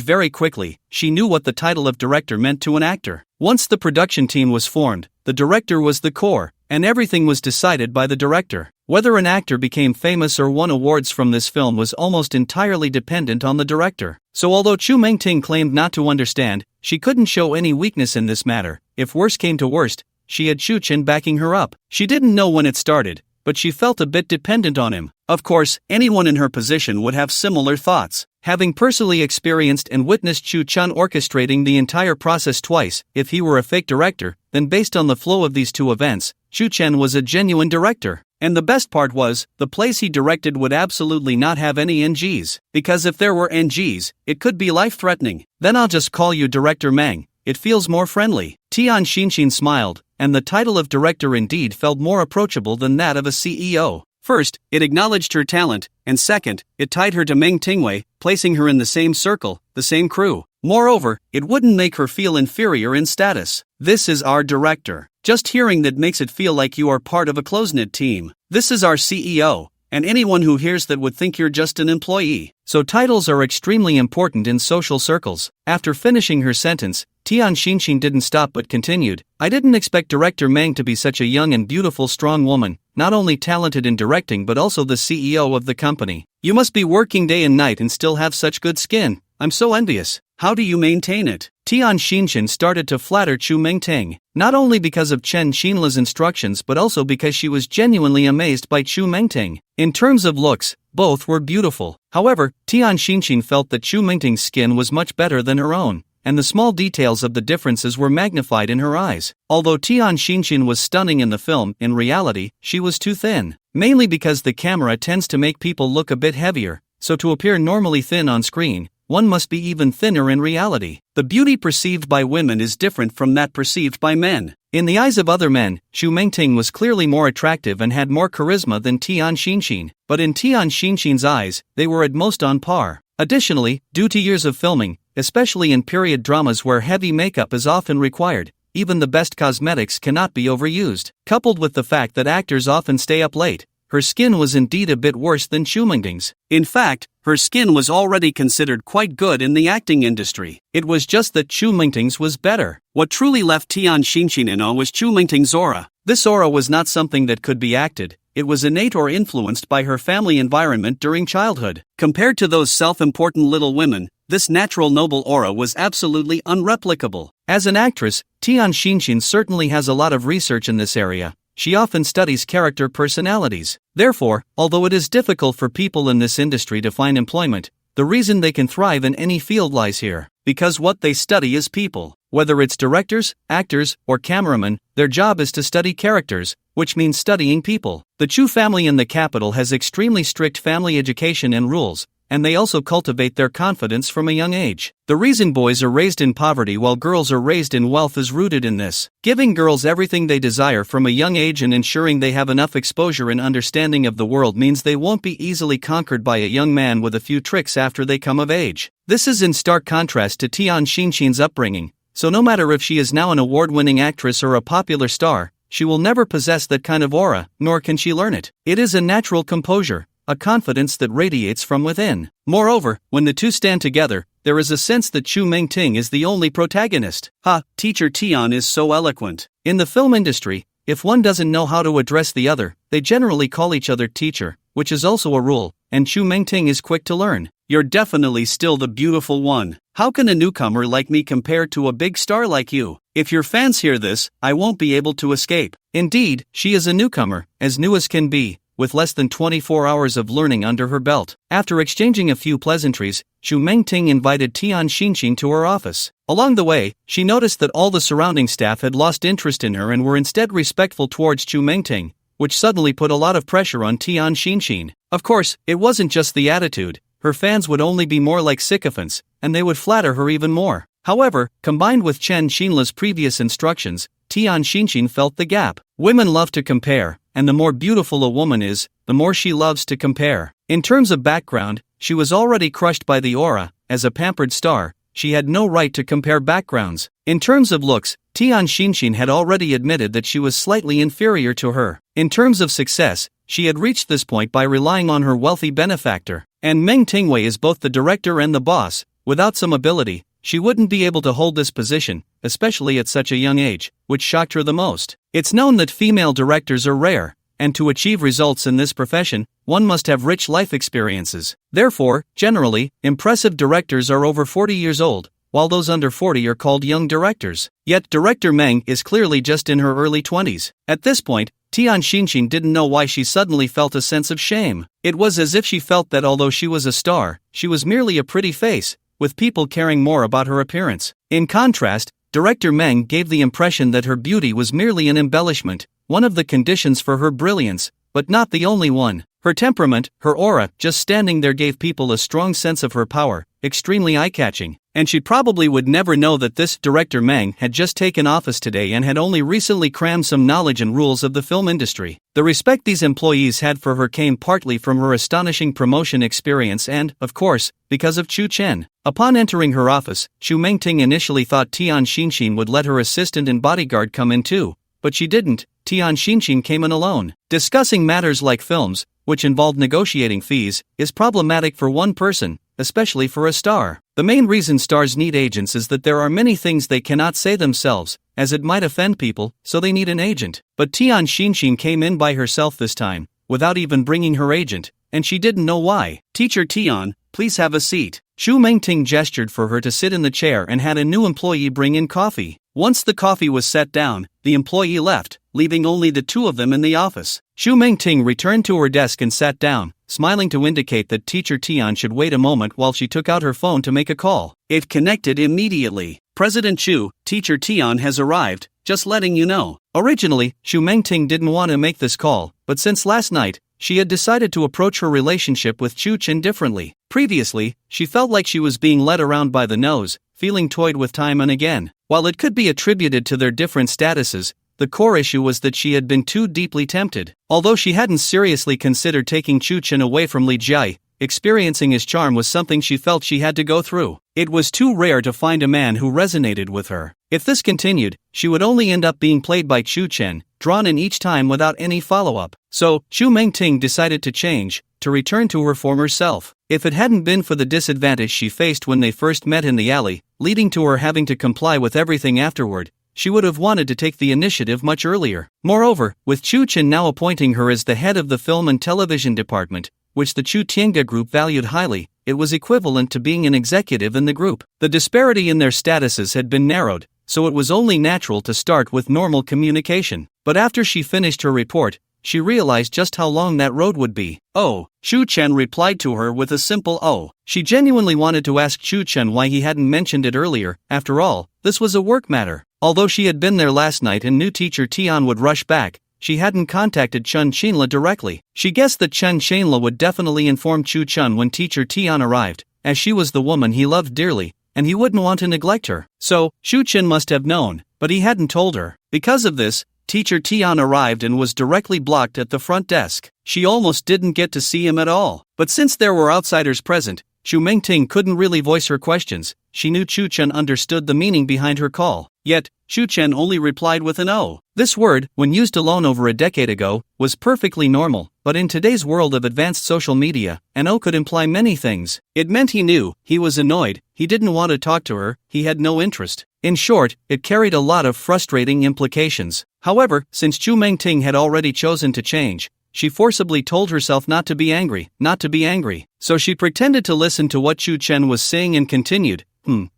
very quickly. She knew what the title of director meant to an actor. Once the production team was formed, the director was the core, and everything was decided by the director. Whether an actor became famous or won awards from this film was almost entirely dependent on the director. So although Chu Mengting claimed not to understand, she couldn't show any weakness in this matter. If worse came to worst, she had Chu Chen backing her up. She didn't know when it started, but she felt a bit dependent on him. Of course, anyone in her position would have similar thoughts. Having personally experienced and witnessed Chu Chen orchestrating the entire process twice, if he were a fake director, then based on the flow of these two events, Chu Chen was a genuine director. And the best part was, the plays he directed would absolutely not have any NGs. Because if there were NGs, it could be life-threatening. "Then I'll just call you Director Meng. It feels more friendly." Tian Xinxin smiled, and the title of director indeed felt more approachable than that of a CEO. First, it acknowledged her talent, and second, it tied her to Meng Tingwei, placing her in the same circle, the same crew. Moreover, it wouldn't make her feel inferior in status. "This is our director." Just hearing that makes it feel like you are part of a close-knit team. "This is our CEO, and anyone who hears that would think you're just an employee." So titles are extremely important in social circles. After finishing her sentence, Tian Xinxin didn't stop but continued, "I didn't expect Director Meng to be such a young and beautiful strong woman, not only talented in directing but also the CEO of the company. You must be working day and night and still have such good skin. I'm so envious. How do you maintain it?" Tian Xinxin started to flatter Chu Mengting, not only because of Chen Xinla's instructions but also because she was genuinely amazed by Chu Mengting. In terms of looks, both were beautiful. However, Tian Xinxin felt that Chu Mengting's skin was much better than her own, and the small details of the differences were magnified in her eyes. Although Tian Xinshin was stunning in the film, in reality, she was too thin. Mainly because the camera tends to make people look a bit heavier, so to appear normally thin on screen, one must be even thinner in reality. The beauty perceived by women is different from that perceived by men. In the eyes of other men, Xu Mengting was clearly more attractive and had more charisma than Tian Xinshin, but in Tian Xinshin's eyes, they were at most on par. Additionally, due to years of filming, especially in period dramas where heavy makeup is often required, even the best cosmetics cannot be overused. Coupled with the fact that actors often stay up late, her skin was indeed a bit worse than Xu Mengting's. In fact, her skin was already considered quite good in the acting industry. It was just that Xu Mengting's was better. What truly left Tian Xinshin in awe was Xu Mengting's aura. This aura was not something that could be acted, it was innate or influenced by her family environment during childhood. Compared to those self-important little women, this natural noble aura was absolutely unreplicable. As an actress, Tian Xinshin certainly has a lot of research in this area. She often studies character personalities. Therefore, although it is difficult for people in this industry to find employment, the reason they can thrive in any field lies here. Because what they study is people. Whether it's directors, actors, or cameramen, their job is to study characters, which means studying people. The Chu family in the capital has extremely strict family education and rules, and they also cultivate their confidence from a young age. The reason boys are raised in poverty while girls are raised in wealth is rooted in this. Giving girls everything they desire from a young age and ensuring they have enough exposure and understanding of the world means they won't be easily conquered by a young man with a few tricks after they come of age. This is in stark contrast to Tian Xinshin's upbringing, so no matter if she is now an award-winning actress or a popular star, she will never possess that kind of aura, nor can she learn it. It is a natural composure, a confidence that radiates from within. Moreover, when the two stand together, there is a sense that Xu Mengting is the only protagonist. Teacher Tian is so eloquent. In the film industry, if one doesn't know how to address the other, they generally call each other teacher, which is also a rule, and Xu Mengting is quick to learn. You're definitely still the beautiful one. How can a newcomer like me compare to a big star like you? If your fans hear this, I won't be able to escape. Indeed, she is a newcomer, as new as can be, with less than 24 hours of learning under her belt. After exchanging a few pleasantries, Xu Mengting invited Tian Xinshin to her office. Along the way, she noticed that all the surrounding staff had lost interest in her and were instead respectful towards Xu Mengting, which suddenly put a lot of pressure on Tian Xinshin. Of course, it wasn't just the attitude. Her fans would only be more like sycophants, and they would flatter her even more. However, combined with Chen Xinla's previous instructions, Tian Xinshin felt the gap. Women love to compare, and the more beautiful a woman is, the more she loves to compare. In terms of background, she was already crushed by the aura. As a pampered star, she had no right to compare backgrounds. In terms of looks, Tian Xinshin had already admitted that she was slightly inferior to her. In terms of success, she had reached this point by relying on her wealthy benefactor. And Meng Tingwei is both the director and the boss. Without some ability, she wouldn't be able to hold this position, especially at such a young age, which shocked her the most. It's known that female directors are rare, and to achieve results in this profession, one must have rich life experiences. Therefore, generally, impressive directors are over 40 years old, while those under 40 are called young directors. Yet Director Meng is clearly just in her early 20s. At this point, Tian Xinshin didn't know why she suddenly felt a sense of shame. It was as if she felt that although she was a star, she was merely a pretty face, with people caring more about her appearance. In contrast, Director Meng gave the impression that her beauty was merely an embellishment, one of the conditions for her brilliance, but not the only one. Her temperament, her aura, just standing there gave people a strong sense of her power, extremely eye-catching. And she probably would never know that this Director Meng had just taken office today and had only recently crammed some knowledge and rules of the film industry. The respect these employees had for her came partly from her astonishing promotion experience and, of course, because of Chu Chen. Upon entering her office, Xu Mengting initially thought Tian Xinshin would let her assistant and bodyguard come in too, but she didn't. Tian Xinshin came in alone. Discussing matters like films, which involved negotiating fees, is problematic for one person, especially for a star. The main reason stars need agents is that there are many things they cannot say themselves, as it might offend people, so they need an agent. But Tian Xinshin came in by herself this time, without even bringing her agent, and she didn't know why. Teacher Tian, please have a seat. Xu Mengting gestured for her to sit in the chair and had a new employee bring in coffee. Once the coffee was set down, the employee left, leaving only the two of them in the office. Xu Mengting returned to her desk and sat down, smiling to indicate that Teacher Tian should wait a moment while she took out her phone to make a call. It connected immediately. President Xu, Teacher Tian has arrived, just letting you know. Originally, Xu Mengting didn't want to make this call, but since last night, she had decided to approach her relationship with Chen differently. Previously, she felt like she was being led around by the nose, feeling toyed with time and again. While it could be attributed to their different statuses, the core issue was that she had been too deeply tempted. Although she hadn't seriously considered taking Chen away from Li Jia, experiencing his charm was something she felt she had to go through. It was too rare to find a man who resonated with her. If this continued, she would only end up being played by Chen, drawn in each time without any follow-up. So, Xu Mengting decided to change, to return to her former self. If it hadn't been for the disadvantage she faced when they first met in the alley, leading to her having to comply with everything afterward, she would have wanted to take the initiative much earlier. Moreover, with Chen now appointing her as the head of the film and television department, which the Chu Tiange group valued highly, it was equivalent to being an executive in the group. The disparity in their statuses had been narrowed, so it was only natural to start with normal communication. But after she finished her report, she realized just how long that road would be. "Oh," Xu Chen replied to her with a simple "oh." She genuinely wanted to ask Xu Chen why he hadn't mentioned it earlier. After all, this was a work matter. Although she had been there last night and knew Teacher Tian would rush back, she hadn't contacted Chen Xinla directly. She guessed that Chen Xinla would definitely inform Chu Chen when Teacher Tian arrived, as she was the woman he loved dearly, and he wouldn't want to neglect her. So, Xu Chen must have known, but he hadn't told her. Because of this, Teacher Tian arrived and was directly blocked at the front desk. She almost didn't get to see him at all. But since there were outsiders present, Xu Mengting couldn't really voice her questions. She knew Chu Chen understood the meaning behind her call. Yet, Xu Chen only replied with an "oh." This word, when used alone over a decade ago, was perfectly normal, but in today's world of advanced social media, an "oh" could imply many things. It meant he knew, he was annoyed, he didn't want to talk to her, he had no interest. In short, it carried a lot of frustrating implications. However, since Xu Mengting had already chosen to change, she forcibly told herself not to be angry, not to be angry. So she pretended to listen to what Xu Chen was saying and continued,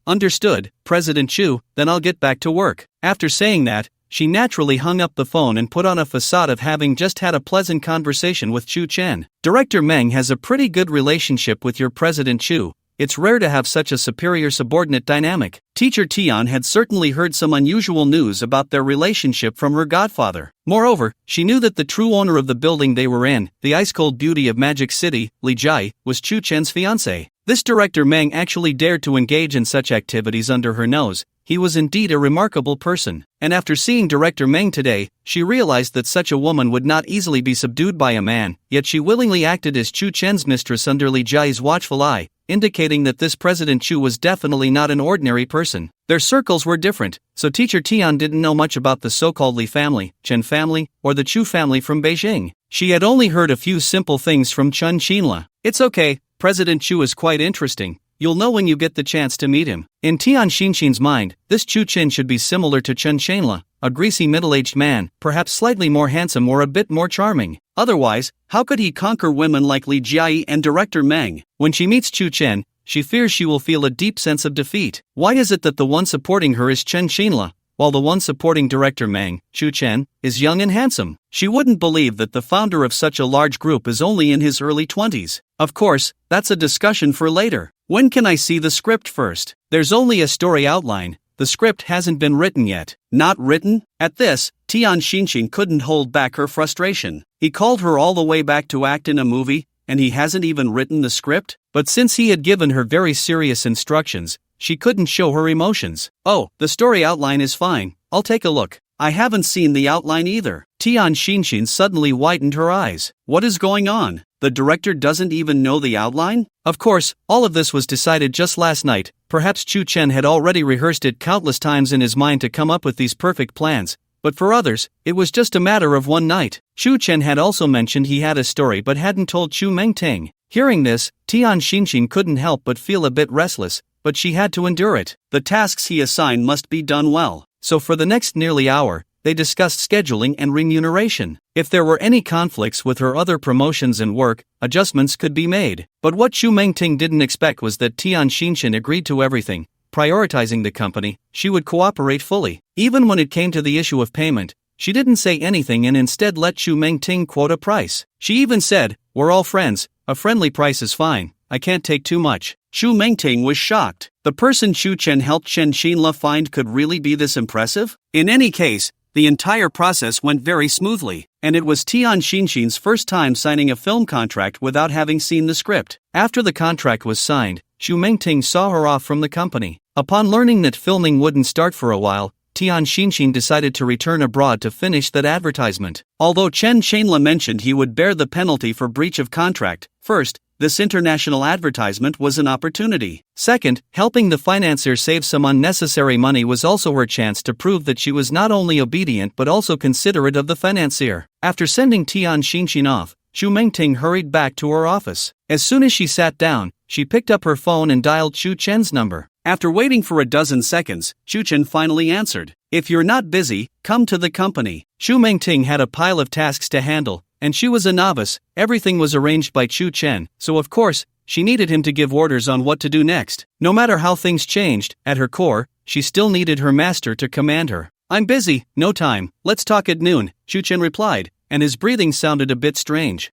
understood, President Xu, then I'll get back to work. After saying that, she naturally hung up the phone and put on a facade of having just had a pleasant conversation with Xu Chen. Director Meng has a pretty good relationship with your President Xu. It's rare to have such a superior-subordinate dynamic. Teacher Tian had certainly heard some unusual news about their relationship from her godfather. Moreover, she knew that the true owner of the building they were in, the ice-cold beauty of Magic City, Li Jia, was Chu Chen's fiancé. This director Meng actually dared to engage in such activities under her nose. He was indeed a remarkable person. And after seeing Director Meng today, she realized that such a woman would not easily be subdued by a man, yet she willingly acted as Chu Chen's mistress under Li Jia's watchful eye, indicating that this President Chu was definitely not an ordinary person. Their circles were different, so Teacher Tian didn't know much about the so-called Li family, Chen family, or the Chu family from Beijing. She had only heard a few simple things from Chen Xinla. It's okay, President Chu is quite interesting. You'll know when you get the chance to meet him. In Tian Xinxin's mind, this Chu Chen should be similar to Chen Xinla, a greasy middle-aged man, perhaps slightly more handsome or a bit more charming. Otherwise, how could he conquer women like Li Jia and Director Meng? When she meets Chu Chen, she fears she will feel a deep sense of defeat. Why is it that the one supporting her is Chen Xinla, while the one supporting Director Meng, Chu Chen, is young and handsome? She wouldn't believe that the founder of such a large group is only in his early 20s. Of course, that's a discussion for later. When can I see the script first? There's only a story outline. The script hasn't been written yet. Not written? At this, Tian Xinxin couldn't hold back her frustration. He called her all the way back to act in a movie, and he hasn't even written the script? But since he had given her very serious instructions, she couldn't show her emotions. Oh, the story outline is fine. I'll take a look. I haven't seen the outline either. Tian Xinxin suddenly widened her eyes. What is going on? The director doesn't even know the outline? Of course, all of this was decided just last night. Perhaps Chu Chen had already rehearsed it countless times in his mind to come up with these perfect plans, but for others, it was just a matter of one night. Chu Chen had also mentioned he had a story but hadn't told Xu Mengting. Hearing this, Tian Xinxin couldn't help but feel a bit restless, but she had to endure it. The tasks he assigned must be done well. So for the next nearly hour, they discussed scheduling and remuneration. If there were any conflicts with her other promotions and work, adjustments could be made. But what Xu Mengting didn't expect was that Tian Xinxin agreed to everything. Prioritizing the company, she would cooperate fully. Even when it came to the issue of payment, she didn't say anything and instead let Chu Mengting quote a price. She even said, "We're all friends, a friendly price is fine, I can't take too much." Chu Mengting was shocked. The person Chu Chen helped Chen Xinla find could really be this impressive? In any case, the entire process went very smoothly, and it was Tian Xinxin's first time signing a film contract without having seen the script. After the contract was signed, Chu Mengting saw her off from the company. Upon learning that filming wouldn't start for a while, Tian Xinxin decided to return abroad to finish that advertisement. Although Chen Xinla mentioned he would bear the penalty for breach of contract, first, this international advertisement was an opportunity. Second, helping the financier save some unnecessary money was also her chance to prove that she was not only obedient but also considerate of the financier. After sending Tian Xinxin off, Chu Mengting hurried back to her office. As soon as she sat down, she picked up her phone and dialed Chu Chen's number. After waiting for a dozen seconds, Chu Chen finally answered. "If you're not busy, come to the company." Chu Mengting had a pile of tasks to handle, and she was a novice. Everything was arranged by Chu Chen, so of course, she needed him to give orders on what to do next. No matter how things changed, at her core, she still needed her master to command her. "I'm busy, no time, let's talk at noon," Chu Chen replied, and his breathing sounded a bit strange.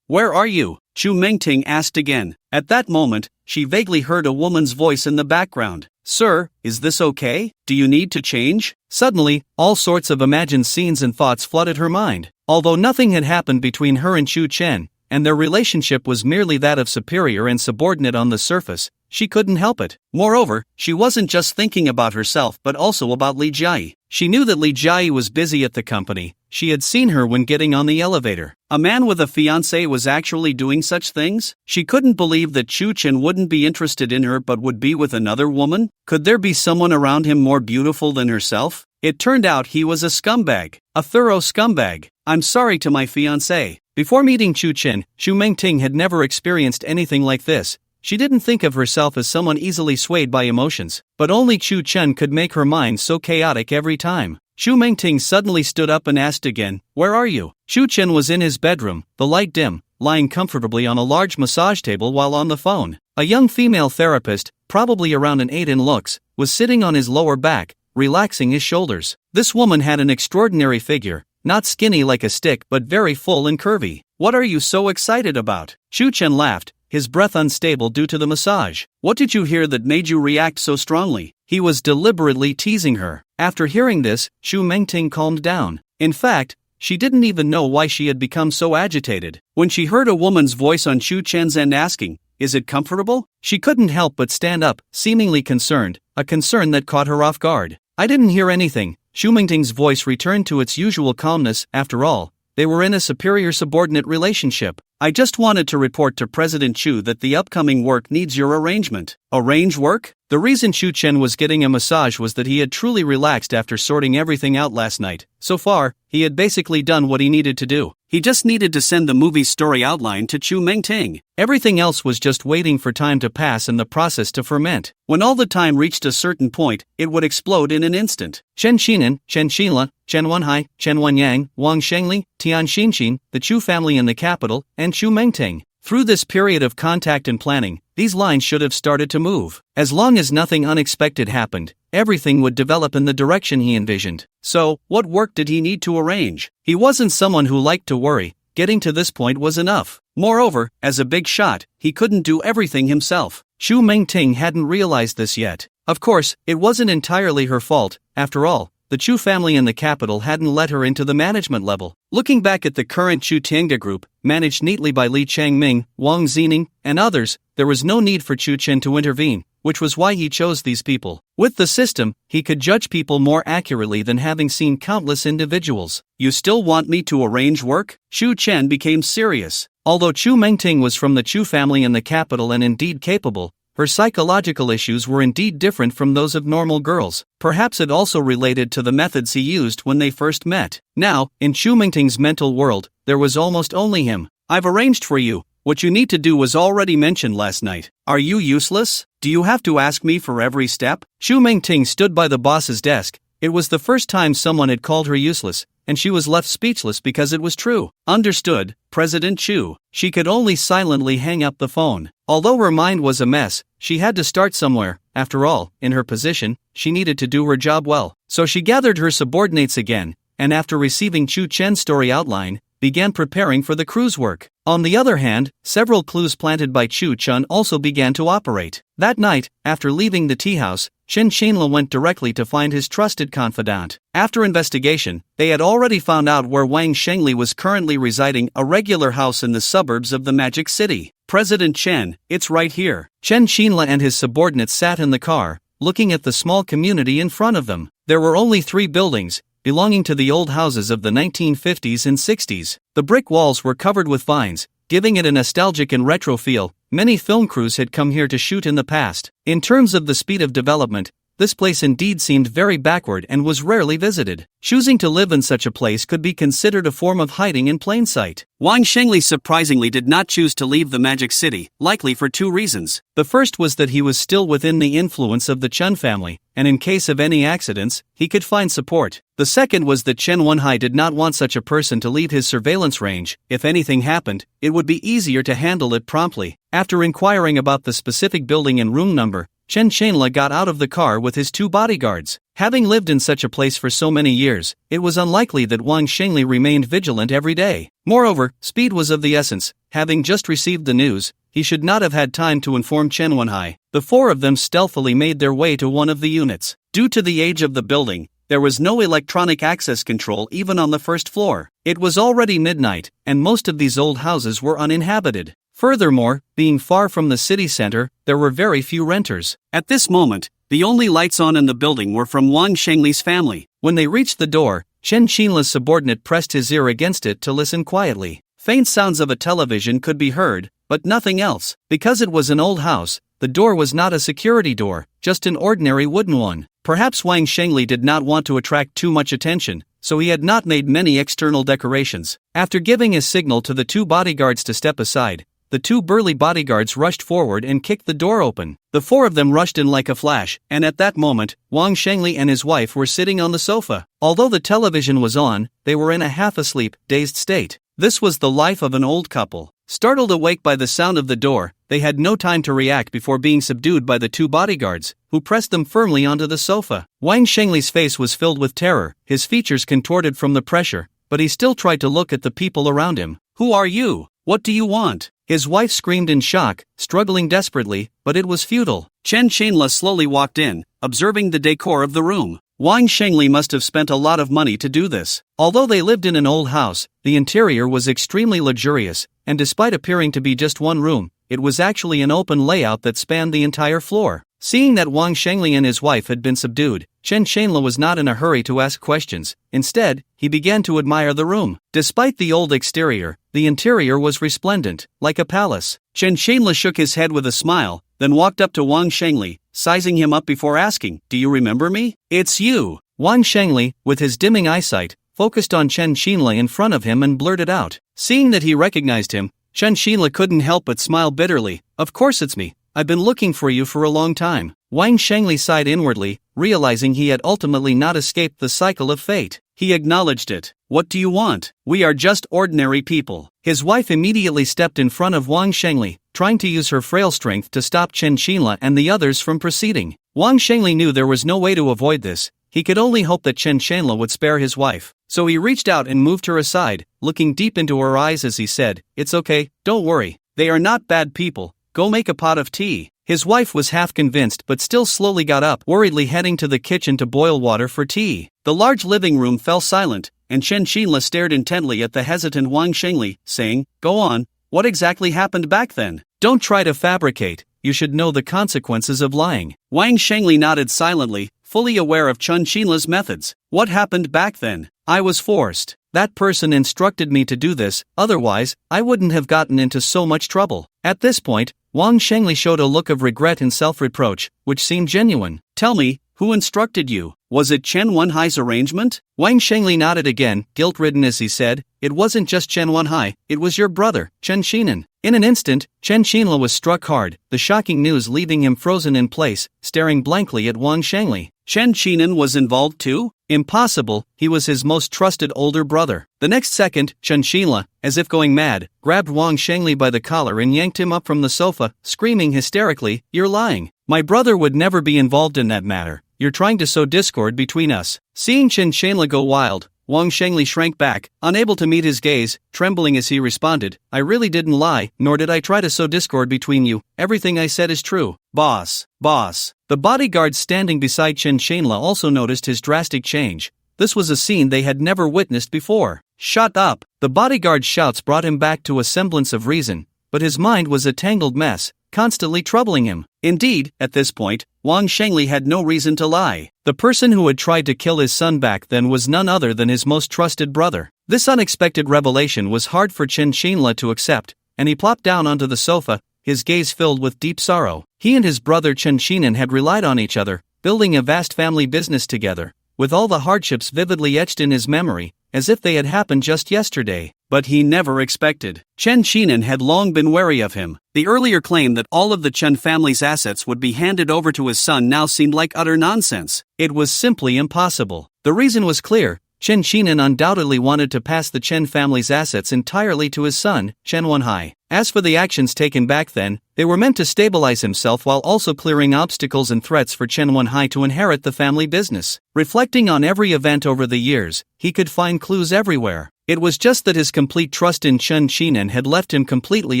Where are you?" Chu Mengting asked again. At that moment, she vaguely heard a woman's voice in the background. "Sir, is this okay? Do you need to change?" Suddenly, all sorts of imagined scenes and thoughts flooded her mind. Although nothing had happened between her and Chu Chen, and their relationship was merely that of superior and subordinate on the surface, she couldn't help it. Moreover, she wasn't just thinking about herself but also about Li Jiayi. She knew that Li Jiayi was busy at the company. She had seen her when getting on the elevator. A man with a fiancé was actually doing such things? She couldn't believe that Chu Chen wouldn't be interested in her but would be with another woman? Could there be someone around him more beautiful than herself? It turned out he was a scumbag. A thorough scumbag. "I'm sorry to my fiancé." Before meeting Chu Chen, Chu Mengting had never experienced anything like this. She didn't think of herself as someone easily swayed by emotions, but only Chu Chen could make her mind so chaotic every time. Chu Mengting suddenly stood up and asked again, "Where are you?" Chu Chen was in his bedroom, the light dim, lying comfortably on a large massage table while on the phone. A young female therapist, probably around an 8 in looks, was sitting on his lower back, relaxing his shoulders. This woman had an extraordinary figure, not skinny like a stick but very full and curvy. "What are you so excited about?" Chu Chen laughed, his breath unstable due to the massage. "What did you hear that made you react so strongly?" He was deliberately teasing her. After hearing this, Chu Mengting calmed down. In fact, she didn't even know why she had become so agitated. When she heard a woman's voice on Chu Chen's end asking, "Is it comfortable?" she couldn't help but stand up, seemingly concerned, a concern that caught her off guard. "I didn't hear anything." Chu Mengting's voice returned to its usual calmness. After all, they were in a superior-subordinate relationship. "I just wanted to report to President Chu that the upcoming work needs your arrangement." Arrange work? The reason Chu Chen was getting a massage was that he had truly relaxed after sorting everything out last night. So far, he had basically done what he needed to do. He just needed to send the movie's story outline to Chu Mengting. Everything else was just waiting for time to pass and the process to ferment. When all the time reached a certain point, it would explode in an instant. Chen Xinan, Chen Xinla, Chen Wenhai, Chen Wenyang, Wang Shengli, Tian Xinxin, the Chu family in the capital, and Chu Mengting. Through this period of contact and planning, these lines should have started to move. As long as nothing unexpected happened, everything would develop in the direction he envisioned. So, what work did he need to arrange? He wasn't someone who liked to worry. Getting to this point was enough. Moreover, as a big shot, he couldn't do everything himself. Chu Mengting hadn't realized this yet. Of course, it wasn't entirely her fault. After all, the Chu family in the capital hadn't let her into the management level. Looking back at the current Chu Tiange group, managed neatly by Li Changming, Wang Zining, and others, there was no need for Chu Chen to intervene, which was why he chose these people. With the system, he could judge people more accurately than having seen countless individuals. "You still want me to arrange work?" Chu Chen became serious. Although Chu Mengting was from the Chu family in the capital and indeed capable, her psychological issues were indeed different from those of normal girls. Perhaps it also related to the methods he used when they first met. Now, in Chu Mengting's mental world, there was almost only him. "I've arranged for you. What you need to do was already mentioned last night. Are you useless? Do you have to ask me for every step?" Chu Mengting stood by the boss's desk. It was the first time someone had called her useless, and she was left speechless because it was true. Understood, President Chu. She could only silently hang up the phone. Although her mind was a mess, she had to start somewhere. After all, in her position, she needed to do her job well. So she gathered her subordinates again, and after receiving Chu Chen's story outline, began preparing for the crew's work. On the other hand, several clues planted by Chu Chen also began to operate. That night, after leaving the tea house, Chen Qinla went directly to find his trusted confidant. After investigation, they had already found out where Wang Shengli was currently residing, a regular house in the suburbs of the Magic City. President Chen, it's right here. Chen Qinla and his subordinates sat in the car, looking at the small community in front of them. There were only 3 buildings, belonging to the old houses of the 1950s and 60s. The brick walls were covered with vines, giving it a nostalgic and retro feel. Many film crews had come here to shoot in the past. In terms of the speed of development, this place indeed seemed very backward and was rarely visited. Choosing to live in such a place could be considered a form of hiding in plain sight. Wang Shengli surprisingly did not choose to leave the Magic City, likely for 2 reasons. The first was that he was still within the influence of the Chen family, and in case of any accidents, he could find support. The second was that Chen Wenhai did not want such a person to leave his surveillance range. If anything happened, it would be easier to handle it promptly. After inquiring about the specific building and room number, Chen Qinla got out of the car with his 2 bodyguards. Having lived in such a place for so many years, it was unlikely that Wang Shengli remained vigilant every day. Moreover, speed was of the essence. Having just received the news, he should not have had time to inform Chen Wenhai. The 4 of them stealthily made their way to one of the units. Due to the age of the building, there was no electronic access control even on the first floor. It was already midnight, and most of these old houses were uninhabited. Furthermore, being far from the city center, there were very few renters. At this moment, the only lights on in the building were from Wang Shengli's family. When they reached the door, Chen Qinla's subordinate pressed his ear against it to listen quietly. Faint sounds of a television could be heard, but nothing else. Because it was an old house, the door was not a security door, just an ordinary wooden one. Perhaps Wang Shengli did not want to attract too much attention, so he had not made many external decorations. After giving his signal to the 2 bodyguards to step aside, the 2 burly bodyguards rushed forward and kicked the door open. The 4 of them rushed in like a flash, and at that moment, Wang Shengli and his wife were sitting on the sofa. Although the television was on, they were in a half-asleep, dazed state. This was the life of an old couple. Startled awake by the sound of the door, they had no time to react before being subdued by the 2 bodyguards, who pressed them firmly onto the sofa. Wang Shengli's face was filled with terror, his features contorted from the pressure, but he still tried to look at the people around him. "Who are you? What do you want?" His wife screamed in shock, struggling desperately, but it was futile. Chen Qinla slowly walked in, observing the decor of the room. Wang Shengli must have spent a lot of money to do this. Although they lived in an old house, the interior was extremely luxurious, and despite appearing to be just one room, it was actually an open layout that spanned the entire floor. Seeing that Wang Shengli and his wife had been subdued, Chen Qinla was not in a hurry to ask questions. Instead, he began to admire the room. Despite the old exterior, the interior was resplendent, like a palace. Chen Qinla shook his head with a smile, then walked up to Wang Shengli, sizing him up before asking, "Do you remember me?" "It's you." Wang Shengli, with his dimming eyesight, focused on Chen Qinla in front of him and blurted out. Seeing that he recognized him, Chen Qinla couldn't help but smile bitterly. "Of course it's me. I've been looking for you for a long time." Wang Shengli sighed inwardly, realizing he had ultimately not escaped the cycle of fate. He acknowledged it. "What do you want? We are just ordinary people." His wife immediately stepped in front of Wang Shengli, trying to use her frail strength to stop Chen Qinla and the others from proceeding. Wang Shengli knew there was no way to avoid this. He could only hope that Chen Qinla would spare his wife. So he reached out and moved her aside, looking deep into her eyes as he said, "It's okay, don't worry. They are not bad people. Go make a pot of tea." His wife was half convinced but still slowly got up, worriedly heading to the kitchen to boil water for tea. The large living room fell silent, and Chen Qinla stared intently at the hesitant Wang Shengli, saying, "Go on, what exactly happened back then? Don't try to fabricate, you should know the consequences of lying." Wang Shengli nodded silently, fully aware of Chen Qinla's methods. "What happened back then? I was forced. That person instructed me to do this, otherwise, I wouldn't have gotten into so much trouble." At this point, Wang Shengli showed a look of regret and self-reproach, which seemed genuine. "Tell me, who instructed you? Was it Chen Wenhai's arrangement?" Wang Shengli nodded again, guilt-ridden as he said, "It wasn't just Chen Wenhai, it was your brother, Chen Qinan." In an instant, Chen Qinla was struck hard, the shocking news leaving him frozen in place, staring blankly at Wang Shengli. Chen Qinan was involved too? Impossible, he was his most trusted older brother. The next second, Chen Qinla, as if going mad, grabbed Wang Shengli by the collar and yanked him up from the sofa, screaming hysterically, "You're lying. My brother would never be involved in that matter. You're trying to sow discord between us." Seeing Chen Qinla go wild, Wang Shengli shrank back, unable to meet his gaze, trembling as he responded, I really didn't lie, nor did I try to sow discord between you, everything I said is true. Boss. The bodyguards standing beside Chen Shanla also noticed his drastic change. This was a scene they had never witnessed before. Shut up! The bodyguard's shouts brought him back to a semblance of reason, but his mind was a tangled mess, constantly troubling him. Indeed, at this point, Wang Shengli had no reason to lie. The person who had tried to kill his son back then was none other than his most trusted brother. This unexpected revelation was hard for Chen Shanla to accept, and he plopped down onto the sofa, his gaze filled with deep sorrow. He and his brother Chen Shinan had relied on each other, building a vast family business together, with all the hardships vividly etched in his memory, as if they had happened just yesterday. But he never expected. Chen Shinan had long been wary of him. The earlier claim that all of the Chen family's assets would be handed over to his son now seemed like utter nonsense. It was simply impossible. The reason was clear. Chen Shinan undoubtedly wanted to pass the Chen family's assets entirely to his son, Chen Wenhai. As for the actions taken back then, they were meant to stabilize himself while also clearing obstacles and threats for Chen Wenhai to inherit the family business. Reflecting on every event over the years, he could find clues everywhere. It was just that his complete trust in Chen Shinan had left him completely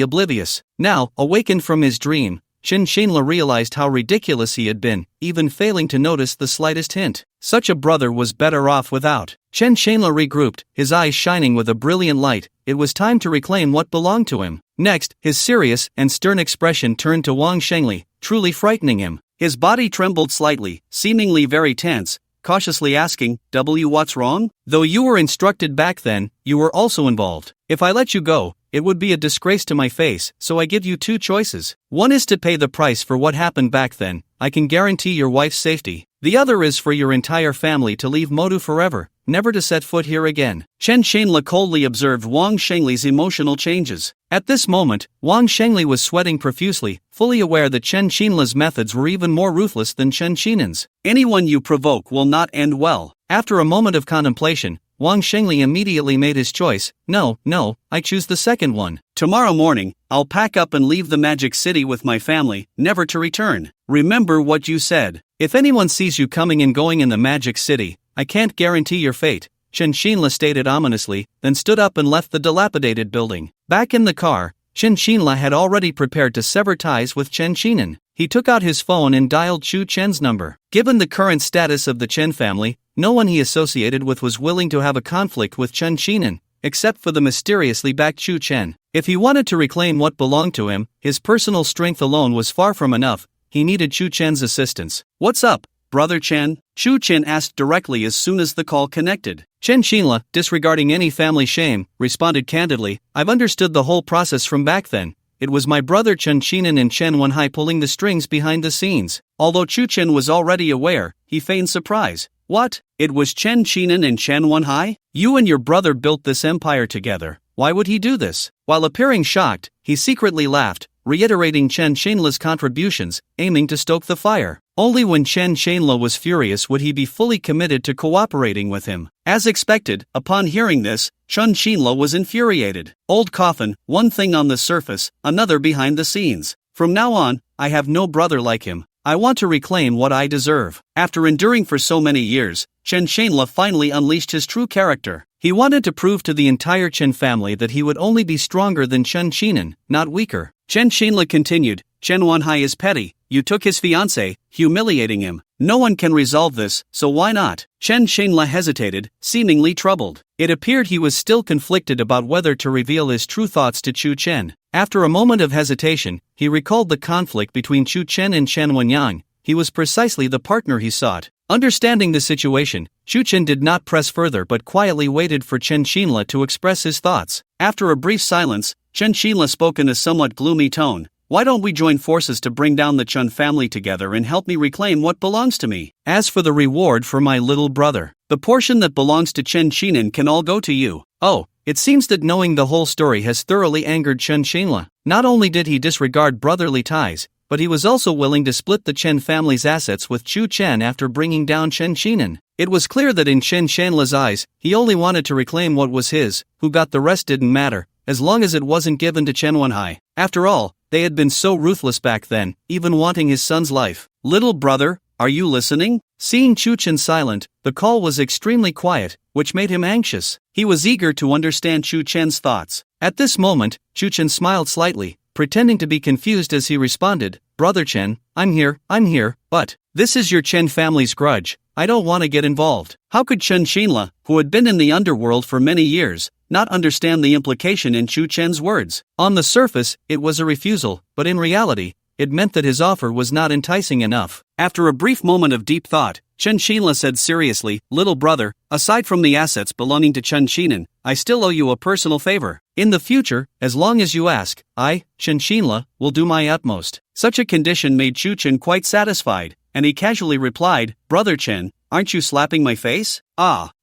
oblivious. Now, awakened from his dream, Chen Shanla realized how ridiculous he had been, even failing to notice the slightest hint. Such a brother was better off without. Chen Shanla regrouped, his eyes shining with a brilliant light. It was time to reclaim what belonged to him. Next, his serious and stern expression turned to Wang Shengli, truly frightening him. His body trembled slightly, seemingly very tense, cautiously asking, what's wrong? Though you were instructed back then, you were also involved. If I let you go, it would be a disgrace to my face, so I give you two choices. One is to pay the price for what happened back then. I can guarantee your wife's safety. The other is for your entire family to leave Modu forever, never to set foot here again. Chen Shanla coldly observed Wang Shengli's emotional changes. At this moment, Wang Shengli was sweating profusely, fully aware that Chen Shanla's methods were even more ruthless than Chen Shinan's. Anyone you provoke will not end well. After a moment of contemplation, Wang Shengli immediately made his choice. No, I choose the second one. Tomorrow morning, I'll pack up and leave the Magic City with my family, never to return. Remember what you said. If anyone sees you coming and going in the Magic City, I can't guarantee your fate, Chen Shanla stated ominously, then stood up and left the dilapidated building. Back in the car, Chen Shanla had already prepared to sever ties with Chen Shinan. He took out his phone and dialed Chu Chen's number. Given the current status of the Chen family, no one he associated with was willing to have a conflict with Chen Shinan, except for the mysteriously backed Chu Chen. If he wanted to reclaim what belonged to him, his personal strength alone was far from enough. He needed Chu Chen's assistance. What's up, brother Chen? Chu Chen asked directly as soon as the call connected. Chen Shanla, disregarding any family shame, responded candidly, I've understood the whole process from back then. It was my brother Chen Shinan and Chen Wenhai pulling the strings behind the scenes. Although Chu Chen was already aware, he feigned surprise. What? It was Chen Shinan and Chen Wenhai? You and your brother built this empire together. Why would he do this? While appearing shocked, he secretly laughed, reiterating Chen Shanla's contributions, aiming to stoke the fire. Only when Chen Shanla was furious would he be fully committed to cooperating with him. As expected, upon hearing this, Chen Shanla was infuriated. Old coffin, one thing on the surface, another behind the scenes. From now on, I have no brother like him. I want to reclaim what I deserve. After enduring for so many years, Chen Shanla finally unleashed his true character. He wanted to prove to the entire Chen family that he would only be stronger than Chen Shinan, not weaker. Chen Shanla continued, Chen Wenhai is petty. You took his fiancé, humiliating him. No one can resolve this, so why not? Chen Shanla hesitated, seemingly troubled. It appeared he was still conflicted about whether to reveal his true thoughts to Chu Chen. After a moment of hesitation, he recalled the conflict between Chu Chen and Chen Wenyang. He was precisely the partner he sought. Understanding the situation, Chu Chen did not press further but quietly waited for Chen Shanla to express his thoughts. After a brief silence, Chen Shanla spoke in a somewhat gloomy tone. Why don't we join forces to bring down the Chen family together and help me reclaim what belongs to me? As for the reward for my little brother, the portion that belongs to Chen Shinan can all go to you. Oh, it seems that knowing the whole story has thoroughly angered Chen Shanla. Not only did he disregard brotherly ties, but he was also willing to split the Chen family's assets with Chu Chen after bringing down Chen Shinan. It was clear that in Chen Shanla's eyes, he only wanted to reclaim what was his. Who got the rest didn't matter, as long as it wasn't given to Chen Wenhai. After all, they had been so ruthless back then, even wanting his son's life. Little brother, are you listening? Seeing Chu Chen silent, the call was extremely quiet, which made him anxious. He was eager to understand Chu Chen's thoughts. At this moment, Chu Chen smiled slightly, pretending to be confused as he responded, "Brother Chen, I'm here, but this is your Chen family's grudge. I don't want to get involved." How could Chen Xinla, who had been in the underworld for many years, not understand the implication in Chu Chen's words? On the surface, it was a refusal, but in reality, it meant that his offer was not enticing enough. After a brief moment of deep thought, Chen Xinla said seriously, "Little brother, aside from the assets belonging to Chen Xinan, I still owe you a personal favor. In the future, as long as you ask, I, Chen Xinla, will do my utmost." Such a condition made Chu Chen quite satisfied, and he casually replied, "Brother Chen, aren't you slapping my face?"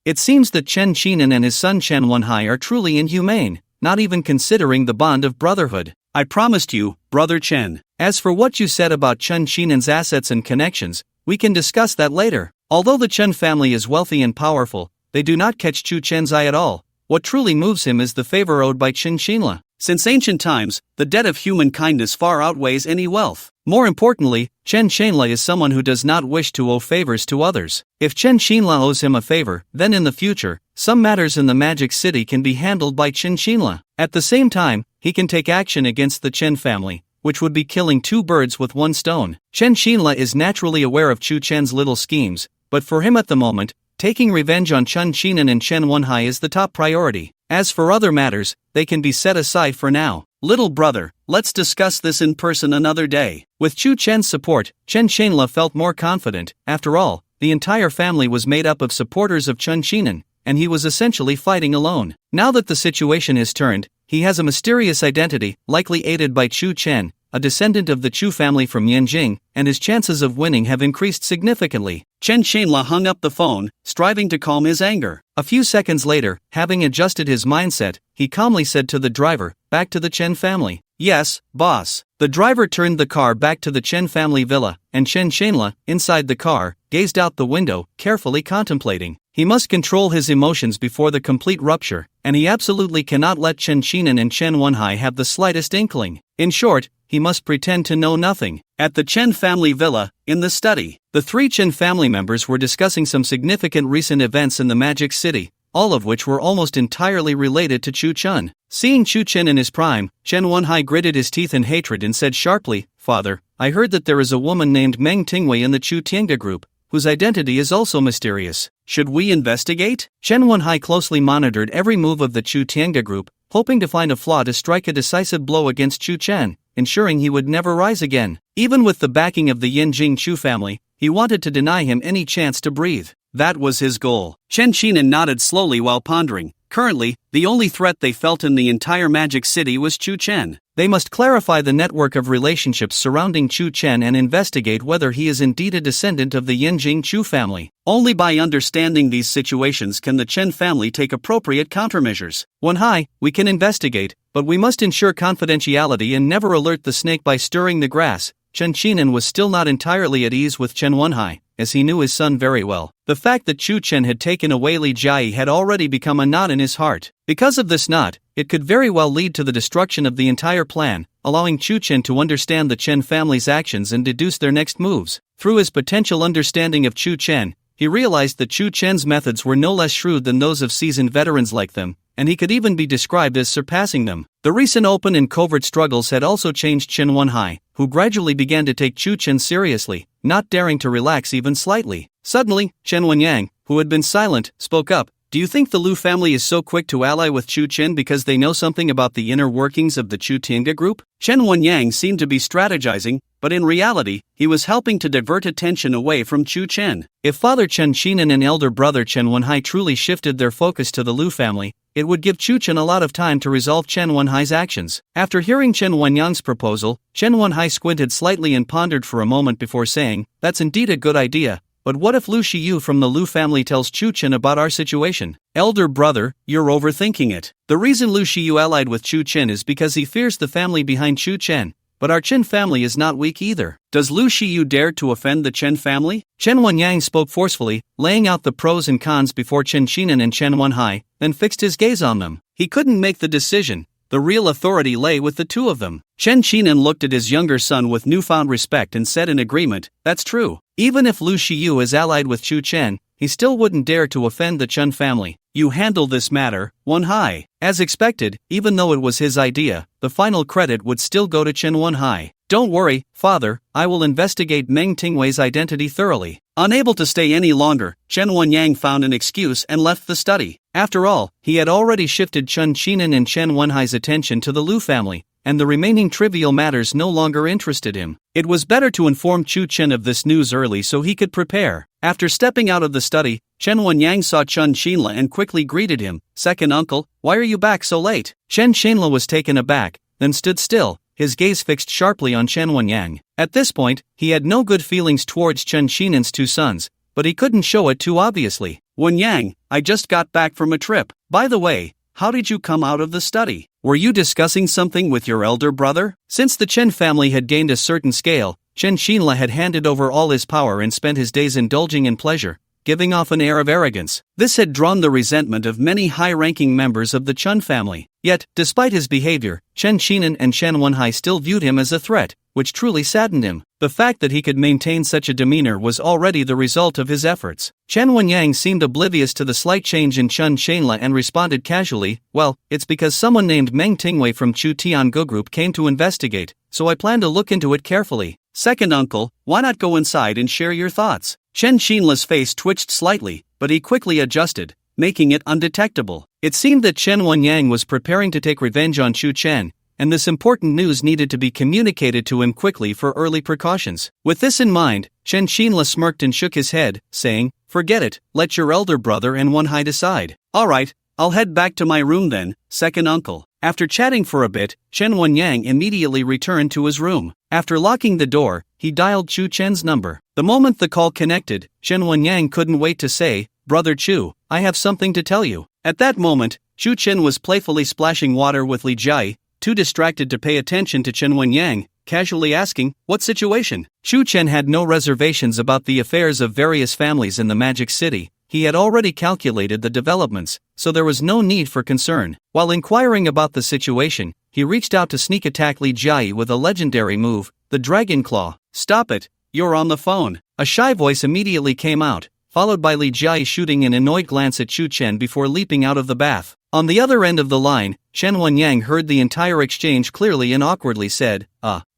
It seems that Chen Xinan and his son Chen Wenhai are truly inhumane, not even considering the bond of brotherhood. "I promised you, Brother Chen. As for what you said about Chen Xinan's assets and connections, we can discuss that later." Although the Chen family is wealthy and powerful, they do not catch Chu Chen's eye at all. What truly moves him is the favor owed by Chen Xinla. Since ancient times, the debt of human kindness far outweighs any wealth. More importantly, Chen Xinla is someone who does not wish to owe favors to others. If Chen Xinla owes him a favor, then in the future, some matters in the Magic City can be handled by Chen Xinla. At the same time, he can take action against the Chen family, which would be killing two birds with one stone. Chen Xinla is naturally aware of Chu Chen's little schemes, but for him at the moment, taking revenge on Chen Xinan and Chen Wenhai is the top priority. As for other matters, they can be set aside for now. "Little brother, let's discuss this in person another day." With Chu Chen's support, Chen Xinla felt more confident. After all, the entire family was made up of supporters of Chen Xinan, and he was essentially fighting alone. Now that the situation is turned, he has a mysterious identity, likely aided by Chu Chen, a descendant of the Chu family from Yanjing, and his chances of winning have increased significantly. Chen Xinla hung up the phone, striving to calm his anger. A few seconds later, having adjusted his mindset, he calmly said to the driver, "Back to the Chen family." "Yes, boss." The driver turned the car back to the Chen family villa, and Chen Xinla, inside the car, gazed out the window, carefully contemplating. He must control his emotions before the complete rupture, and he absolutely cannot let Chen Xinan and Chen Wenhai have the slightest inkling. In short, he must pretend to know nothing. At the Chen family villa, in the study, the three Chen family members were discussing some significant recent events in the Magic City, all of which were almost entirely related to Chu Chen. Seeing Chu Chen in his prime, Chen Wenhai gritted his teeth in hatred and said sharply, "Father, I heard that there is a woman named Meng Tingwei in the Chu Tiange group, whose identity is also mysterious. Should we investigate?" Chen Wenhai closely monitored every move of the Chu Tiange group, hoping to find a flaw to strike a decisive blow against Chu Chen, ensuring he would never rise again. Even with the backing of the Yanjing Chu family, he wanted to deny him any chance to breathe. That was his goal. Chen Xinan nodded slowly while pondering. Currently, the only threat they felt in the entire Magic City was Chu Chen. They must clarify the network of relationships surrounding Chu Chen and investigate whether he is indeed a descendant of the Yanjing Chu family. Only by understanding these situations can the Chen family take appropriate countermeasures. "Wenhai, we can investigate, but we must ensure confidentiality and never alert the snake by stirring the grass." Chen Xinan was still not entirely at ease with Chen Wenhai, as he knew his son very well. The fact that Chu Chen had taken away Li Jiai had already become a knot in his heart. Because of this knot, it could very well lead to the destruction of the entire plan, allowing Chu Chen to understand the Chen family's actions and deduce their next moves. Through his potential understanding of Chu Chen, he realized that Chu Chen's methods were no less shrewd than those of seasoned veterans like them, and he could even be described as surpassing them. The recent open and covert struggles had also changed Chen Wenhai, who gradually began to take Chu Chen seriously, not daring to relax even slightly. Suddenly, Chen Wenyang, who had been silent, spoke up. "Do you think the Lu family is so quick to ally with Chu Chen because they know something about the inner workings of the Chu Tiange group?" Chen Wenyang seemed to be strategizing, but in reality, he was helping to divert attention away from Chu Chen. If Father Chen Xinan and elder brother Chen Wenhai truly shifted their focus to the Lu family, it would give Chu Chen a lot of time to resolve Chen Wenhai's actions. After hearing Chen Wenyang's proposal, Chen Wenhai squinted slightly and pondered for a moment before saying, "That's indeed a good idea. But what if Lu Shiyu from the Lu family tells Chu Chen about our situation?" "Elder brother, you're overthinking it. The reason Lu Shiyu allied with Chu Chen is because he fears the family behind Chu Chen. But our Chen family is not weak either. Does Lu Shiyu dare to offend the Chen family?" Chen Wenyang spoke forcefully, laying out the pros and cons before Chen Xinan and Chen Wenhai, then fixed his gaze on them. He couldn't make the decision. The real authority lay with the two of them. Chen Xinan looked at his younger son with newfound respect and said in agreement, "That's true. Even if Lu Shiyu is allied with Chu Chen, he still wouldn't dare to offend the Chen family. You handle this matter, Wang. As expected, even though it was his idea, the final credit would still go to Chen Wang. Don't worry, father, I will investigate Meng Tingwei's identity thoroughly. Unable to stay any longer, Chen Wanyang found an excuse and left the study. After all, he had already shifted Chen Qinan and Chen Wenhai's attention to the Lu family, and the remaining trivial matters no longer interested him. It was better to inform Chu Chen of this news early so he could prepare. After stepping out of the study, Chen Wanyang saw Chen Xinla and quickly greeted him. Second uncle, why are you back so late? Chen Xinla was taken aback, then stood still, his gaze fixed sharply on Chen Wanyang. At this point, he had no good feelings towards Chen Xinan's two sons, but he couldn't show it too obviously. Wanyang, I just got back from a trip. By the way, how did you come out of the study? Were you discussing something with your elder brother? Since the Chen family had gained a certain scale, Chen Xinla had handed over all his power and spent his days indulging in pleasure, giving off an air of arrogance. This had drawn the resentment of many high-ranking members of the Chen family. Yet, despite his behavior, Chen Qinan and Chen Wenhai still viewed him as a threat, which truly saddened him. The fact that he could maintain such a demeanor was already the result of his efforts. Chen Wanyang seemed oblivious to the slight change in Chen Xinla and responded casually, well, it's because someone named Meng Tingwei from Chu Tiangu Group came to investigate, so I plan to look into it carefully. Second uncle, why not go inside and share your thoughts? Chen Xinla's face twitched slightly, but he quickly adjusted, making it undetectable. It seemed that Chen Wanyang was preparing to take revenge on Chu Chen, and this important news needed to be communicated to him quickly for early precautions. With this in mind, Chen Xinla smirked and shook his head, saying, forget it, let your elder brother and Wenhai decide. Alright, I'll head back to my room then, second uncle. After chatting for a bit, Chen Wanyang immediately returned to his room. After locking the door, he dialed Chu Chen's number. The moment the call connected, Chen Wanyang couldn't wait to say, Brother Chu, I have something to tell you. At that moment, Chu Chen was playfully splashing water with Li Jia, too distracted to pay attention to Chen Wanyang, casually asking, what situation? Chu Chen had no reservations about the affairs of various families in the Magic City. He had already calculated the developments, so there was no need for concern. While inquiring about the situation, he reached out to sneak attack Li Jia with a legendary move, the Dragon Claw. Stop it, you're on the phone. A shy voice immediately came out, followed by Li Jia shooting an annoyed glance at Chu Chen before leaping out of the bath. On the other end of the line, Chen Wanyang heard the entire exchange clearly and awkwardly said,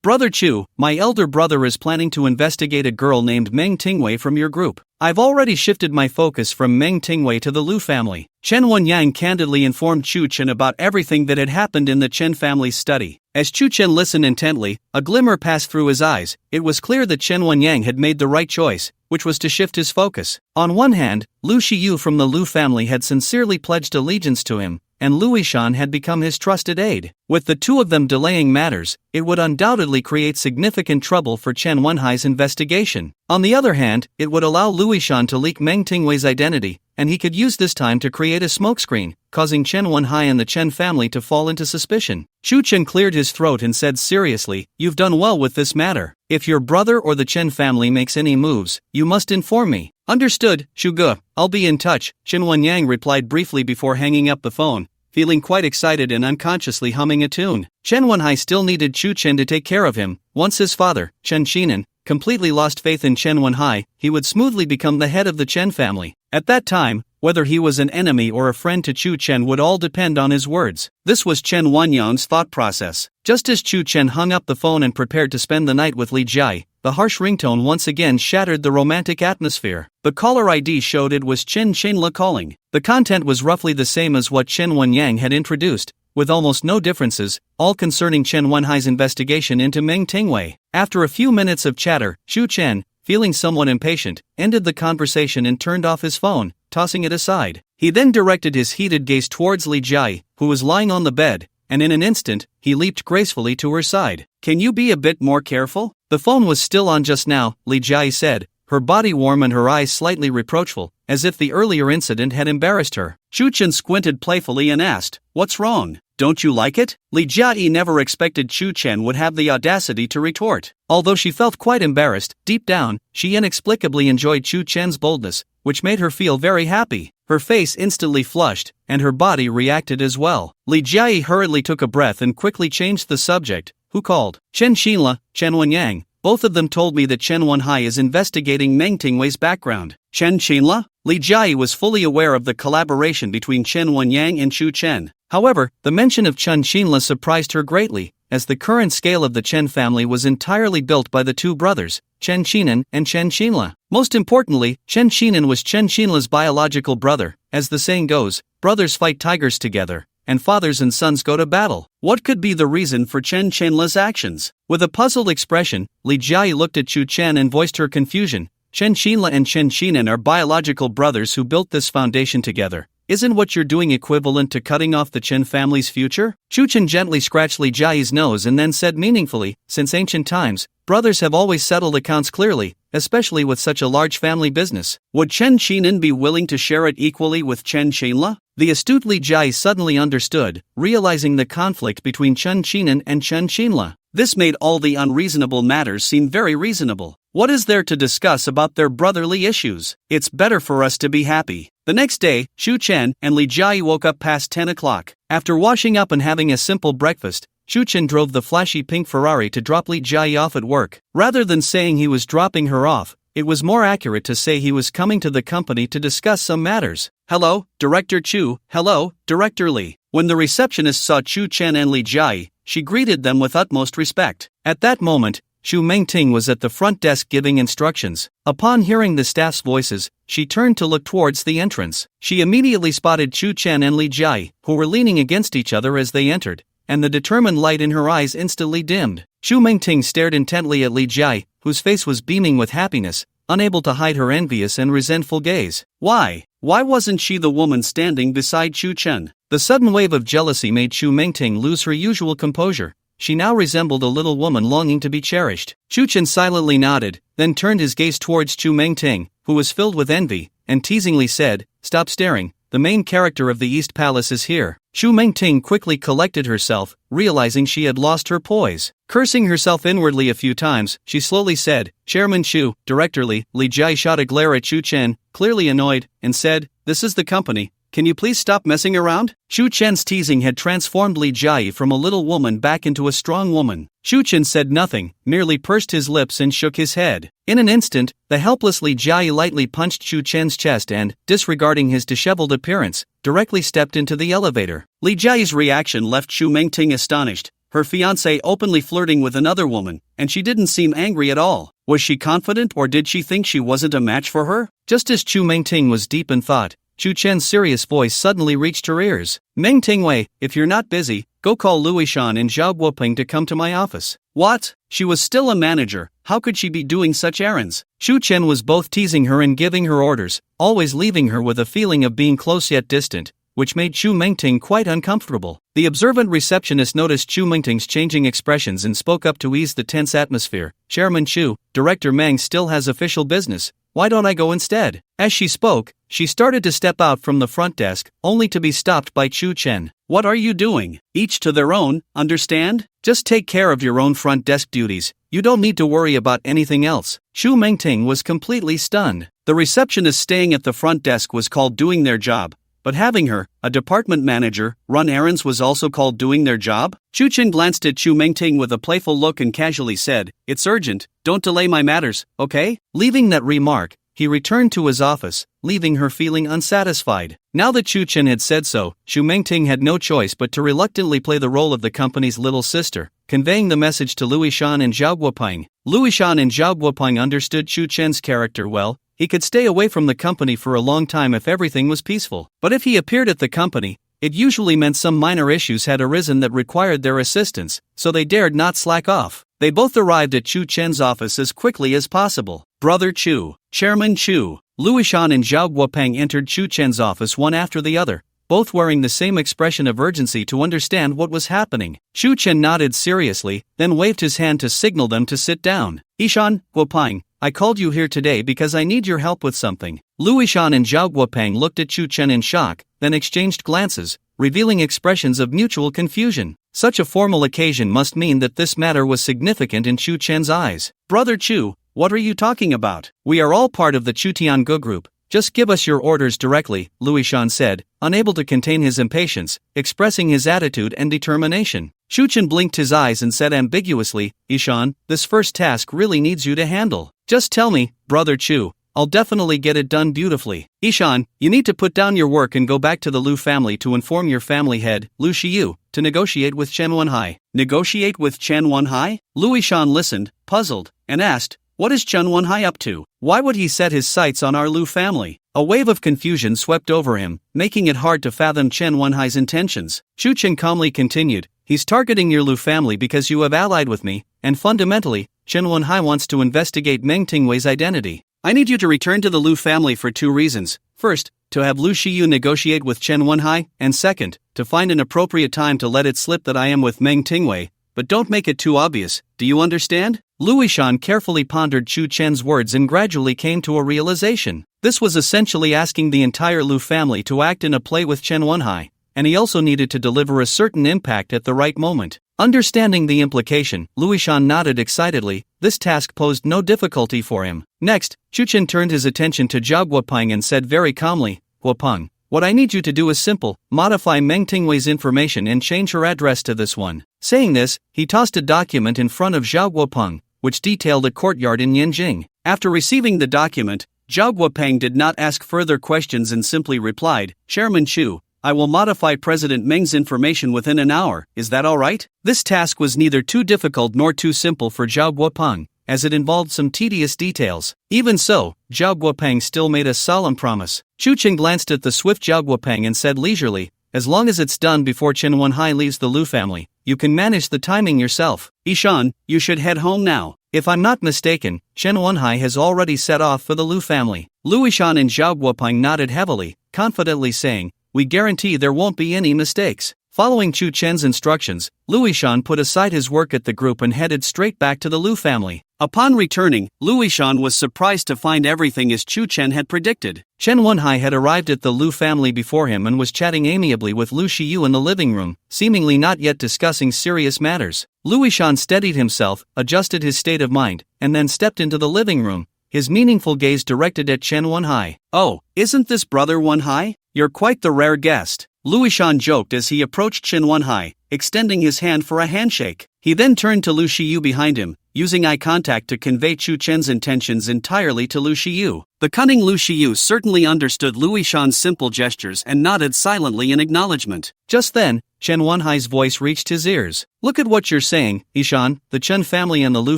Brother Chu, my elder brother is planning to investigate a girl named Meng Tingwei from your group. I've already shifted my focus from Meng Tingwei to the Lu family. Chen Wanyang candidly informed Chu Chen about everything that had happened in the Chen family's study. As Chu Chen listened intently, a glimmer passed through his eyes. It was clear that Chen Wanyang had made the right choice, which was to shift his focus. On one hand, Lu Shiyu from the Lu family had sincerely pledged allegiance to him, and Lu Yishan had become his trusted aide. With the two of them delaying matters, it would undoubtedly create significant trouble for Chen Wenhai's investigation. On the other hand, it would allow Lu Yishan to leak Meng Tingwei's identity, and he could use this time to create a smokescreen, causing Chen Wenhai and the Chen family to fall into suspicion. Chu Chen cleared his throat and said seriously, you've done well with this matter. If your brother or the Chen family makes any moves, you must inform me. Understood, Shuge, I'll be in touch, Chen Wanyang replied briefly before hanging up the phone, feeling quite excited and unconsciously humming a tune. Chen Wenhai still needed Chu Chen to take care of him. Once his father, Chen Qinan, completely lost faith in Chen Wenhai, he would smoothly become the head of the Chen family. At that time, whether he was an enemy or a friend to Chu Chen would all depend on his words. This was Chen Wanyang's thought process. Just as Chu Chen hung up the phone and prepared to spend the night with Li Jia, the harsh ringtone once again shattered the romantic atmosphere. The caller ID showed it was Chen Xinla calling. The content was roughly the same as what Chen Wanyang had introduced, with almost no differences, all concerning Chen Wenhai's investigation into Meng Tingwei. After a few minutes of chatter, Chu Chen, feeling somewhat impatient, ended the conversation and turned off his phone, tossing it aside. He then directed his heated gaze towards Li Jia, who was lying on the bed, and in an instant, he leaped gracefully to her side. Can you be a bit more careful? The phone was still on just now, Li Jia said, her body warm and her eyes slightly reproachful, as if the earlier incident had embarrassed her. Chu Chen squinted playfully and asked, what's wrong? Don't you like it? Li Jia never expected Chu Chen would have the audacity to retort. Although she felt quite embarrassed, deep down, she inexplicably enjoyed Chu Chen's boldness, which made her feel very happy. Her face instantly flushed, and her body reacted as well. Li Jia hurriedly took a breath and quickly changed the subject. Who called? Chen Xinla, Chen Wanyang, both of them told me that Chen Wenhai is investigating Meng Tingwei's background. Chen Qinla? Li Jiayi was fully aware of the collaboration between Chen Wenyang and Chu Chen. However, the mention of Chen Qinla surprised her greatly, as the current scale of the Chen family was entirely built by the two brothers, Chen Qinan and Chen Qinla. Most importantly, Chen Qinan was Chen Qinla's biological brother. As the saying goes, brothers fight tigers together, and fathers and sons go to battle. What could be the reason for Chen Qinla's actions? With a puzzled expression, Li Jiayi looked at Chu Chen and voiced her confusion. Chen Qinla and Chen Qinan are biological brothers who built this foundation together. Isn't what you're doing equivalent to cutting off the Chen family's future? Chu Chen gently scratched Li Jiayi's nose and then said meaningfully, since ancient times, brothers have always settled accounts clearly, especially with such a large family business. Would Chen Qinan be willing to share it equally with Chen Qinla? The astute Li Jiayi suddenly understood, realizing the conflict between Chen Qinan and Chen Qinla. This made all the unreasonable matters seem very reasonable. What is there to discuss about their brotherly issues? It's better for us to be happy. The next day, Chu Chen and Li Jiayi woke up past 10 o'clock. After washing up and having a simple breakfast, Chu Chen drove the flashy pink Ferrari to drop Li Jiayi off at work. Rather than saying he was dropping her off, it was more accurate to say he was coming to the company to discuss some matters. Hello, Director Chu. Hello, Director Li. When the receptionist saw Chu Chen and Li Jiayi, she greeted them with utmost respect. At that moment, Xu Mengting was at the front desk giving instructions. Upon hearing the staff's voices, she turned to look towards the entrance. She immediately spotted Chu Chen and Li Jiayi, who were leaning against each other as they entered, and the determined light in her eyes instantly dimmed. Xu Mengting stared intently at Li Jiayi, whose face was beaming with happiness, unable to hide her envious and resentful gaze. Why wasn't she the woman standing beside Chu Chen? The sudden wave of jealousy made Xu Mengting lose her usual composure. She now resembled a little woman longing to be cherished. Chu Chen silently nodded, then turned his gaze towards Xu Mengting, who was filled with envy, and teasingly said, "Stop staring, the main character of the East Palace is here." Xu Mengting quickly collected herself, realizing she had lost her poise. Cursing herself inwardly a few times, she slowly said, "Chairman Xu, Director Li." Li Jiayi shot a glare at Chu Chen, clearly annoyed, and said, "This is the company. Can you please stop messing around?" Chu Chen's teasing had transformed Li Jiayi from a little woman back into a strong woman. Chu Chen said nothing, merely pursed his lips and shook his head. In an instant, the helpless Li Jiayi lightly punched Chu Chen's chest and, disregarding his disheveled appearance, directly stepped into the elevator. Li Jiayi's reaction left Xu Mengting astonished. Her fiancé openly flirting with another woman, and she didn't seem angry at all. Was she confident, or did she think she wasn't a match for her? Just as Xu Mengting was deep in thought, Chu Chen's serious voice suddenly reached her ears. "Meng Tingwei, if you're not busy, go call Louis Shan and Zhao Guoping to come to my office." What? She was still a manager, how could she be doing such errands? Chu Chen was both teasing her and giving her orders, always leaving her with a feeling of being close yet distant, which made Xu Mengting quite uncomfortable. The observant receptionist noticed Xu Mengting's changing expressions and spoke up to ease the tense atmosphere. "Chairman Xu, Director Meng still has official business. Why don't I go instead?" As she spoke, she started to step out from the front desk, only to be stopped by Chu Chen. "What are you doing? Each to their own, understand? Just take care of your own front desk duties. You don't need to worry about anything else." Xu Mengting was completely stunned. The receptionist staying at the front desk was called doing their job, but having her, a department manager, run errands was also called doing their job? Chu Chen glanced at Xu Mengting with a playful look and casually said, "It's urgent, don't delay my matters, okay?" Leaving that remark, he returned to his office, leaving her feeling unsatisfied. Now that Chu Chen had said so, Xu Mengting had no choice but to reluctantly play the role of the company's little sister, conveying the message to Louis Shan and Zhao Guoping. Louis Shan and Zhao Guoping understood Chu Chen's character well. He could stay away from the company for a long time if everything was peaceful. But if he appeared at the company, it usually meant some minor issues had arisen that required their assistance, so they dared not slack off. They both arrived at Chu Chen's office as quickly as possible. Brother Chu, Chairman Chu, Louis Shan and Zhao Guoping entered Chu Chen's office one after the other, both wearing the same expression of urgency to understand what was happening. Chu Chen nodded seriously, then waved his hand to signal them to sit down. "Ishan, Guoping, I called you here today because I need your help with something." Louis Shan and Zhao Guoping looked at Chu Chen in shock, then exchanged glances, revealing expressions of mutual confusion. Such a formal occasion must mean that this matter was significant in Chu Chen's eyes. "Brother Chu, what are you talking about? We are all part of the Chu Tiange group. Just give us your orders directly, Luishan said, unable to contain his impatience, expressing his attitude and determination. Chu Chen blinked his eyes and said ambiguously, Ishan, this first task really needs you to handle. Just tell me, Brother Chu. I'll definitely get it done beautifully. Ishan, you need to put down your work and go back to the Lu family to inform your family head, Lu Shiyu, to negotiate with Chen Wenhai. Negotiate with Chen Wenhai? Luishan listened, puzzled, and asked, what is Chen Wenhai up to? Why would he set his sights on our Lu family? A wave of confusion swept over him, making it hard to fathom Chen Wenhai's intentions. Chu Chen calmly continued, he's targeting your Lu family because you have allied with me, and fundamentally, Chen Wenhai wants to investigate Meng Tingwei's identity. I need you to return to the Lu family for 2 reasons. First, to have Lu Shiyu negotiate with Chen Wenhai, and second, to find an appropriate time to let it slip that I am with Meng Tingwei, but don't make it too obvious, do you understand? Luishan carefully pondered Chu Chen's words and gradually came to a realization. This was essentially asking the entire Lu family to act in a play with Chen Wenhai, and he also needed to deliver a certain impact at the right moment. Understanding the implication, Luishan nodded excitedly. This task posed no difficulty for him. Next, Chu Chen turned his attention to Zhao Guopeng and said very calmly, Guopeng, what I need you to do is simple, modify Meng Tingwei's information and change her address to this one. Saying this, he tossed a document in front of Zhao Guopeng, which detailed a courtyard in Yanjing. After receiving the document, Zhao Guopeng did not ask further questions and simply replied, Chairman Chu, I will modify President Meng's information within an hour, is that alright? This task was neither too difficult nor too simple for Zhao Guopeng, as it involved some tedious details. Even so, Zhao Guopeng still made a solemn promise. Chu Chen glanced at the swift Zhao Guopeng and said leisurely, as long as it's done before Chen Wenhai leaves the Lu family, you can manage the timing yourself. Ishan, you should head home now. If I'm not mistaken, Chen Wenhai has already set off for the Lu family. Luishan and Zhao Guopeng nodded heavily, confidently saying, we guarantee there won't be any mistakes. Following Chu Chen's instructions, Luishan put aside his work at the group and headed straight back to the Lu family. Upon returning, Luishan was surprised to find everything as Chu Chen had predicted. Chen Wenhai had arrived at the Lu family before him and was chatting amiably with Lu Shiyu in the living room, seemingly not yet discussing serious matters. Luishan steadied himself, adjusted his state of mind, and then stepped into the living room, his meaningful gaze directed at Chen Wenhai. Oh, isn't this Brother Wenhai? You're quite the rare guest. Luishan joked as he approached Chen Wenhai, extending his hand for a handshake. He then turned to Lu Shiyu behind him, using eye contact to convey Chu Chen's intentions entirely to Lu Shiyu. The cunning Lu Shiyu certainly understood Luishan's simple gestures and nodded silently in acknowledgement. Just then, Chen Wenhai's voice reached his ears. Look at what you're saying, Ishan. The Chen family and the Lu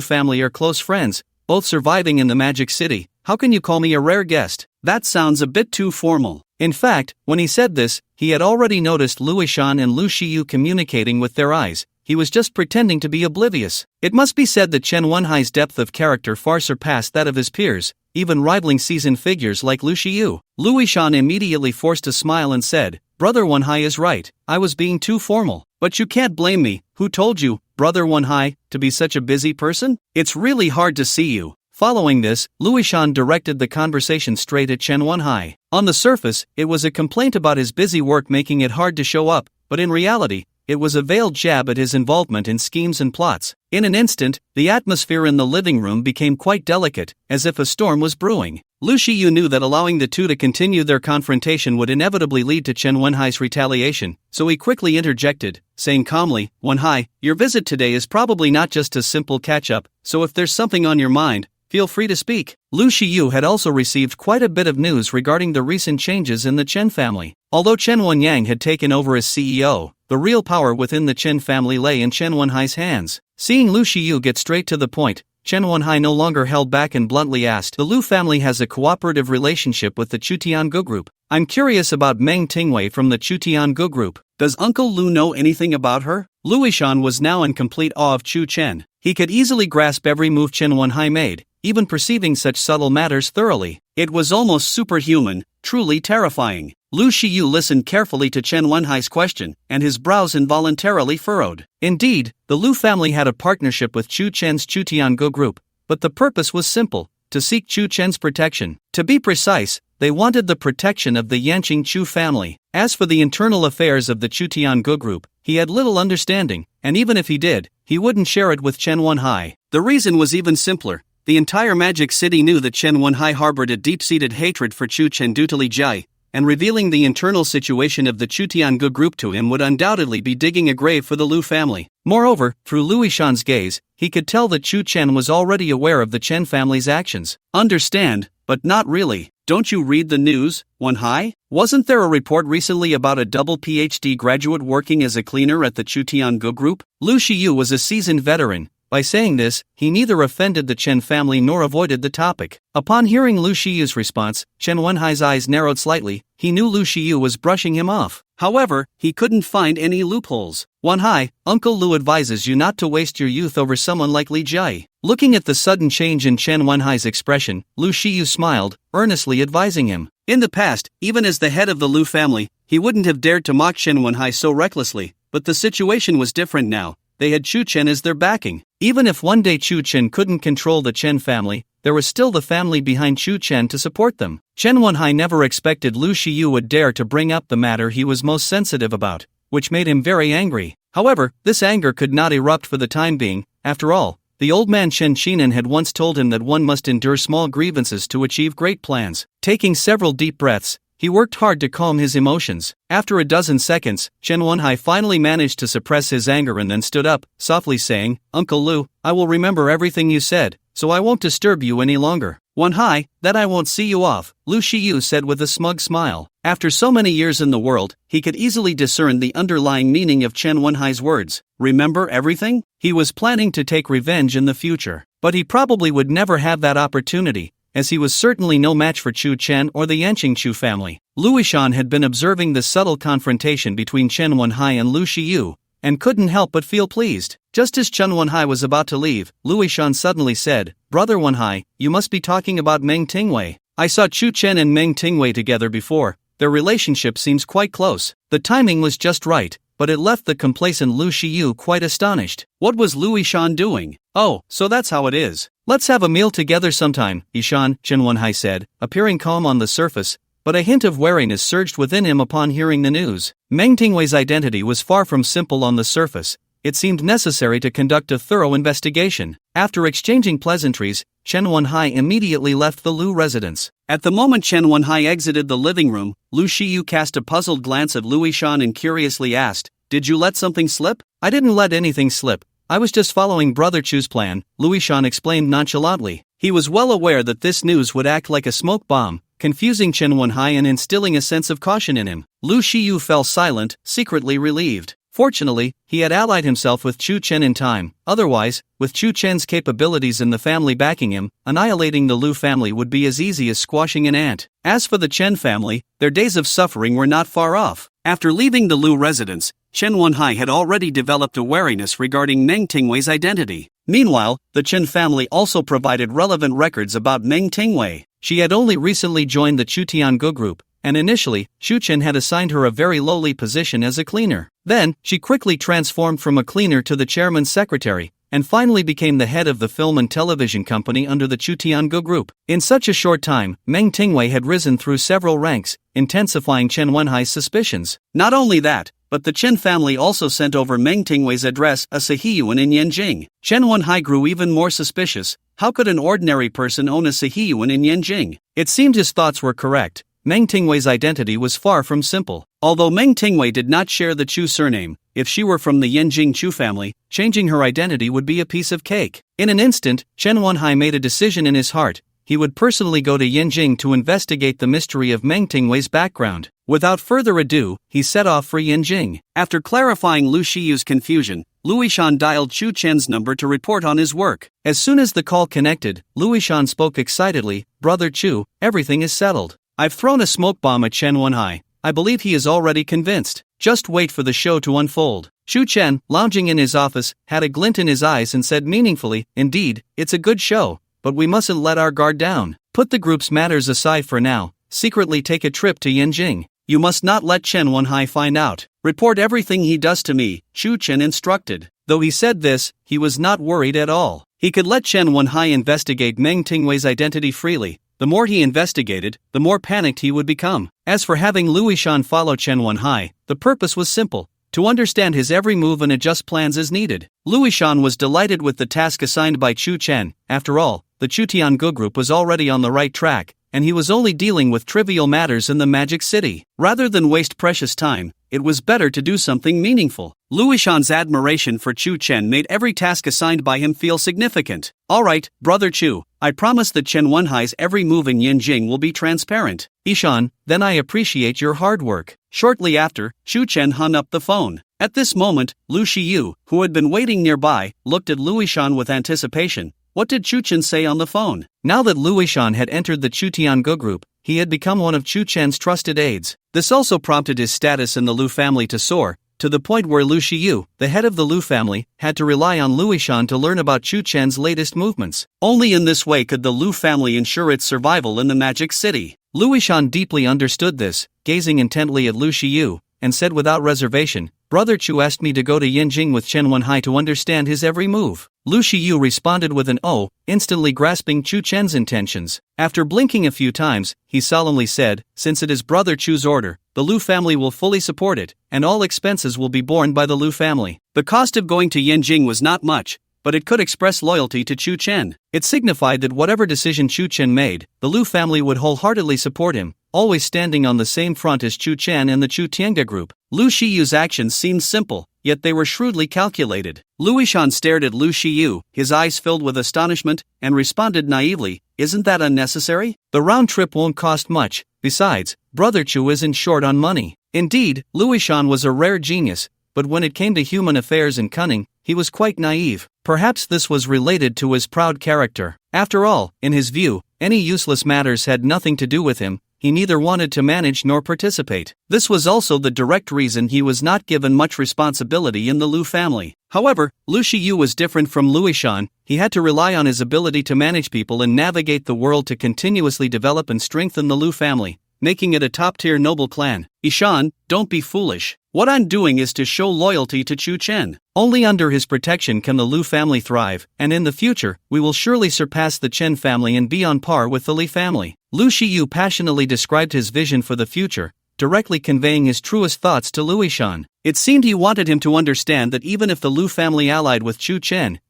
family are close friends, both surviving in the Magic City. How can you call me a rare guest? That sounds a bit too formal. In fact, when he said this, he had already noticed Luishan and Lu Shiyu communicating with their eyes. He was just pretending to be oblivious. It must be said that Chen Wenhai's depth of character far surpassed that of his peers, even rivaling seasoned figures like Lu Shiyu. Luishan immediately forced a smile and said, Brother Wenhai is right, I was being too formal. But you can't blame me. Who told you, Brother Wenhai, to be such a busy person? It's really hard to see you. Following this, Luishan directed the conversation straight at Chen Wenhai. On the surface, it was a complaint about his busy work making it hard to show up, but in reality, it was a veiled jab at his involvement in schemes and plots. In an instant, the atmosphere in the living room became quite delicate, as if a storm was brewing. Lu Shiyu knew that allowing the two to continue their confrontation would inevitably lead to Chen Wenhai's retaliation, so he quickly interjected, saying calmly, Wenhai, your visit today is probably not just a simple catch-up, so if there's something on your mind, feel free to speak. Lu Shiyu had also received quite a bit of news regarding the recent changes in the Chen family. Although Chen Wenyang had taken over as CEO, the real power within the Chen family lay in Chen Wenhai's hands. Seeing Lu Shiyu get straight to the point, Chen Wenhai no longer held back and bluntly asked, the Lu family has a cooperative relationship with the Chutiangu group. I'm curious about Meng Tingwei from the Chutiangu group. Does Uncle Lu know anything about her? Luishan was now in complete awe of Chu Chen. He could easily grasp every move Chen Wenhai made, even perceiving such subtle matters thoroughly. It was almost superhuman, truly terrifying. Lu Shiyu listened carefully to Chen Wenhai's question, and his brows involuntarily furrowed. Indeed, the Lu family had a partnership with Chu Chen's Chutiangu group, but the purpose was simple, to seek Chu Chen's protection. To be precise, they wanted the protection of the Yanqing Chu family. As for the internal affairs of the Chutiangu group, he had little understanding, and even if he did, he wouldn't share it with Chen Wenhai. The reason was even simpler. the entire Magic City knew that Chen Wenhai harbored a deep-seated hatred for Chu Chen due to Li Jie, and revealing the internal situation of the Chu Tiangu group to him would undoubtedly be digging a grave for the Lu family. Moreover, through Luishan's gaze, he could tell that Chu Chen was already aware of the Chen family's actions. Understand, but not really. Don't you read the news, Wenhai? Wasn't there a report recently about a double PhD graduate working as a cleaner at the Chu Tiangu group? Lu Shiyu was a seasoned veteran. By saying this, he neither offended the Chen family nor avoided the topic. Upon hearing Lu Shiyu's response, Chen Wenhai's eyes narrowed slightly. He knew Lu Shiyu was brushing him off. However, he couldn't find any loopholes. Wenhai, Uncle Lu advises you not to waste your youth over someone like Li Jie. Looking at the sudden change in Chen Wenhai's expression, Lu Shiyu smiled, earnestly advising him. In the past, even as the head of the Lu family, he wouldn't have dared to mock Chen Wenhai so recklessly, but the situation was different now. They had Chu Chen as their backing. Even if one day Chu Chen couldn't control the Chen family, there was still the family behind Chu Chen to support them. Chen Wenhai never expected Lu Shiyu would dare to bring up the matter he was most sensitive about, which made him very angry. However, this anger could not erupt for the time being. After all, the old man Chen Qinan had once told him that one must endure small grievances to achieve great plans. Taking several deep breaths, he worked hard to calm his emotions. After a dozen seconds, Chen Wenhai finally managed to suppress his anger and then stood up, softly saying, Uncle Lu, I will remember everything you said, so I won't disturb you any longer. Wenhai, that I won't see you off, Lu Shiyu said with a smug smile. After so many years in the world, he could easily discern the underlying meaning of Chen Wenhai's words. Remember everything? He was planning to take revenge in the future. But he probably would never have that opportunity, as he was certainly no match for Chu Chen or the Yanqing Chu family. Luishan had been observing the subtle confrontation between Chen Wenhai and Lu Shiyu, and couldn't help but feel pleased. Just as Chen Wenhai was about to leave, Luishan suddenly said, Brother Wenhai, you must be talking about Meng Tingwei. I saw Chu Chen and Meng Tingwei together before. Their relationship seems quite close. The timing was just right, but it left the complacent Lu Shiyu quite astonished. What was Luishan doing? Oh, so that's how it is. Let's have a meal together sometime, Ishan, Chen Wenhai said, appearing calm on the surface, but a hint of wariness surged within him upon hearing the news. Meng Tingwei's identity was far from simple on the surface. It seemed necessary to conduct a thorough investigation. After exchanging pleasantries, Chen Wenhai immediately left the Lu residence. At the moment Chen Wenhai exited the living room, Lu Shiyu cast a puzzled glance at Luishan and curiously asked, Did you let something slip? I didn't let anything slip. I was just following Brother Chu's plan, Luishan explained nonchalantly. He was well aware that this news would act like a smoke bomb, confusing Chen Wenhai and instilling a sense of caution in him. Lu Shiyu fell silent, secretly relieved. Fortunately, he had allied himself with Chu Chen in time. Otherwise, with Chu Chen's capabilities and the family backing him, annihilating the Lu family would be as easy as squashing an ant. As for the Chen family, their days of suffering were not far off. After leaving the Lu residence, Chen Wenhai had already developed a wariness regarding Meng Tingwei's identity. Meanwhile, the Chen family also provided relevant records about Meng Tingwei. She had only recently joined the Chu Tiangu group, and initially, Chu Chen had assigned her a very lowly position as a cleaner. Then, she quickly transformed from a cleaner to the chairman's secretary, and finally became the head of the film and television company under the Chu Tiangu group. In such a short time, Meng Tingwei had risen through several ranks, intensifying Chen Wenhai's suspicions. Not only that, but the Chen family also sent over Meng Tingwei's address, a Sahiyuan in Yanjing. Chen Wenhai grew even more suspicious. How could an ordinary person own a Sahiyuan in Yanjing? It seemed his thoughts were correct. Meng Tingwei's identity was far from simple. Although Meng Tingwei did not share the Chu surname, if she were from the Yanjing Chu family, changing her identity would be a piece of cake. In an instant, Chen Wenhai made a decision in his heart. He would personally go to Yanjing to investigate the mystery of Meng Tingwei's background. Without further ado, he set off for Yanjing. After clarifying Lu Shiyu's confusion, Luishan dialed Chu Chen's number to report on his work. As soon as the call connected, Luishan spoke excitedly, Brother Chu, everything is settled. I've thrown a smoke bomb at Chen Wenhai. I believe he is already convinced. Just wait for the show to unfold. Chu Chen, lounging in his office, had a glint in his eyes and said meaningfully, Indeed, it's a good show, but we mustn't let our guard down. Put the group's matters aside for now. Secretly take a trip to Yanjing. You must not let Chen Wenhai find out. Report everything he does to me, Chu Chen instructed. Though he said this, he was not worried at all. He could let Chen Wenhai investigate Meng Tingwei's identity freely. The more he investigated, the more panicked he would become. As for having Luishan follow Chen Wenhai, the purpose was simple. to understand his every move and adjust plans as needed. Luishan was delighted with the task assigned by Chu Chen. After all, the Chu Tiangu group was already on the right track, and he was only dealing with trivial matters in the Magic City. Rather than waste precious time, it was better to do something meaningful. Luishan's admiration for Chu Chen made every task assigned by him feel significant. Alright, Brother Chu, I promise that Chen Wenhai's every move in Yanjing will be transparent. Ishan, then I appreciate your hard work. Shortly after, Chu Chen hung up the phone. At this moment, Lu Shiyu, who had been waiting nearby, looked at Luishan with anticipation. What did Chu Chen say on the phone? Now that Luishan had entered the Chu Tiangu group, he had become one of Chu Chen's trusted aides. This also prompted his status in the Lu family to soar, to the point where Lu Shiyu, the head of the Lu family, had to rely on Luishan to learn about Chu Chen's latest movements. Only in this way could the Lu family ensure its survival in the Magic City. Luishan deeply understood this, gazing intently at Lu Shiyu, and said without reservation, Brother Chu asked me to go to Yanjing with Chen Wenhai to understand his every move. Lu Shiyu responded with an "oh," instantly grasping Chu Chen's intentions. After blinking a few times, he solemnly said, since it is Brother Chu's order, the Lu family will fully support it, and all expenses will be borne by the Lu family. The cost of going to Yanjing was not much, but it could express loyalty to Chu Chen. It signified that whatever decision Chu Chen made, the Lu family would wholeheartedly support him, always standing on the same front as Chu Chen and the Chu Tiangu group. Lu Shiyu's actions seemed simple, yet they were shrewdly calculated. Luishan stared at Lu Shiyu, his eyes filled with astonishment, and responded naively, isn't that unnecessary? The round trip won't cost much. Besides, Brother Chu isn't short on money. Indeed, Luishan was a rare genius, but when it came to human affairs and cunning, he was quite naive. Perhaps this was related to his proud character. After all, in his view, any useless matters had nothing to do with him. He neither wanted to manage nor participate. This was also the direct reason he was not given much responsibility in the Lu family. However, Lu Shiyu was different from Luishan. He had to rely on his ability to manage people and navigate the world to continuously develop and strengthen the Lu family, making it a top-tier noble clan. Ishan, don't be foolish. What I'm doing is to show loyalty to Chu Chen. Only under his protection can the Lu family thrive, and in the future, we will surely surpass the Chen family and be on par with the Li family. Lu Shiyu passionately described his vision for the future, directly conveying his truest thoughts to Luishan. It seemed he wanted him to understand that even if the Lu family allied with Chu Chen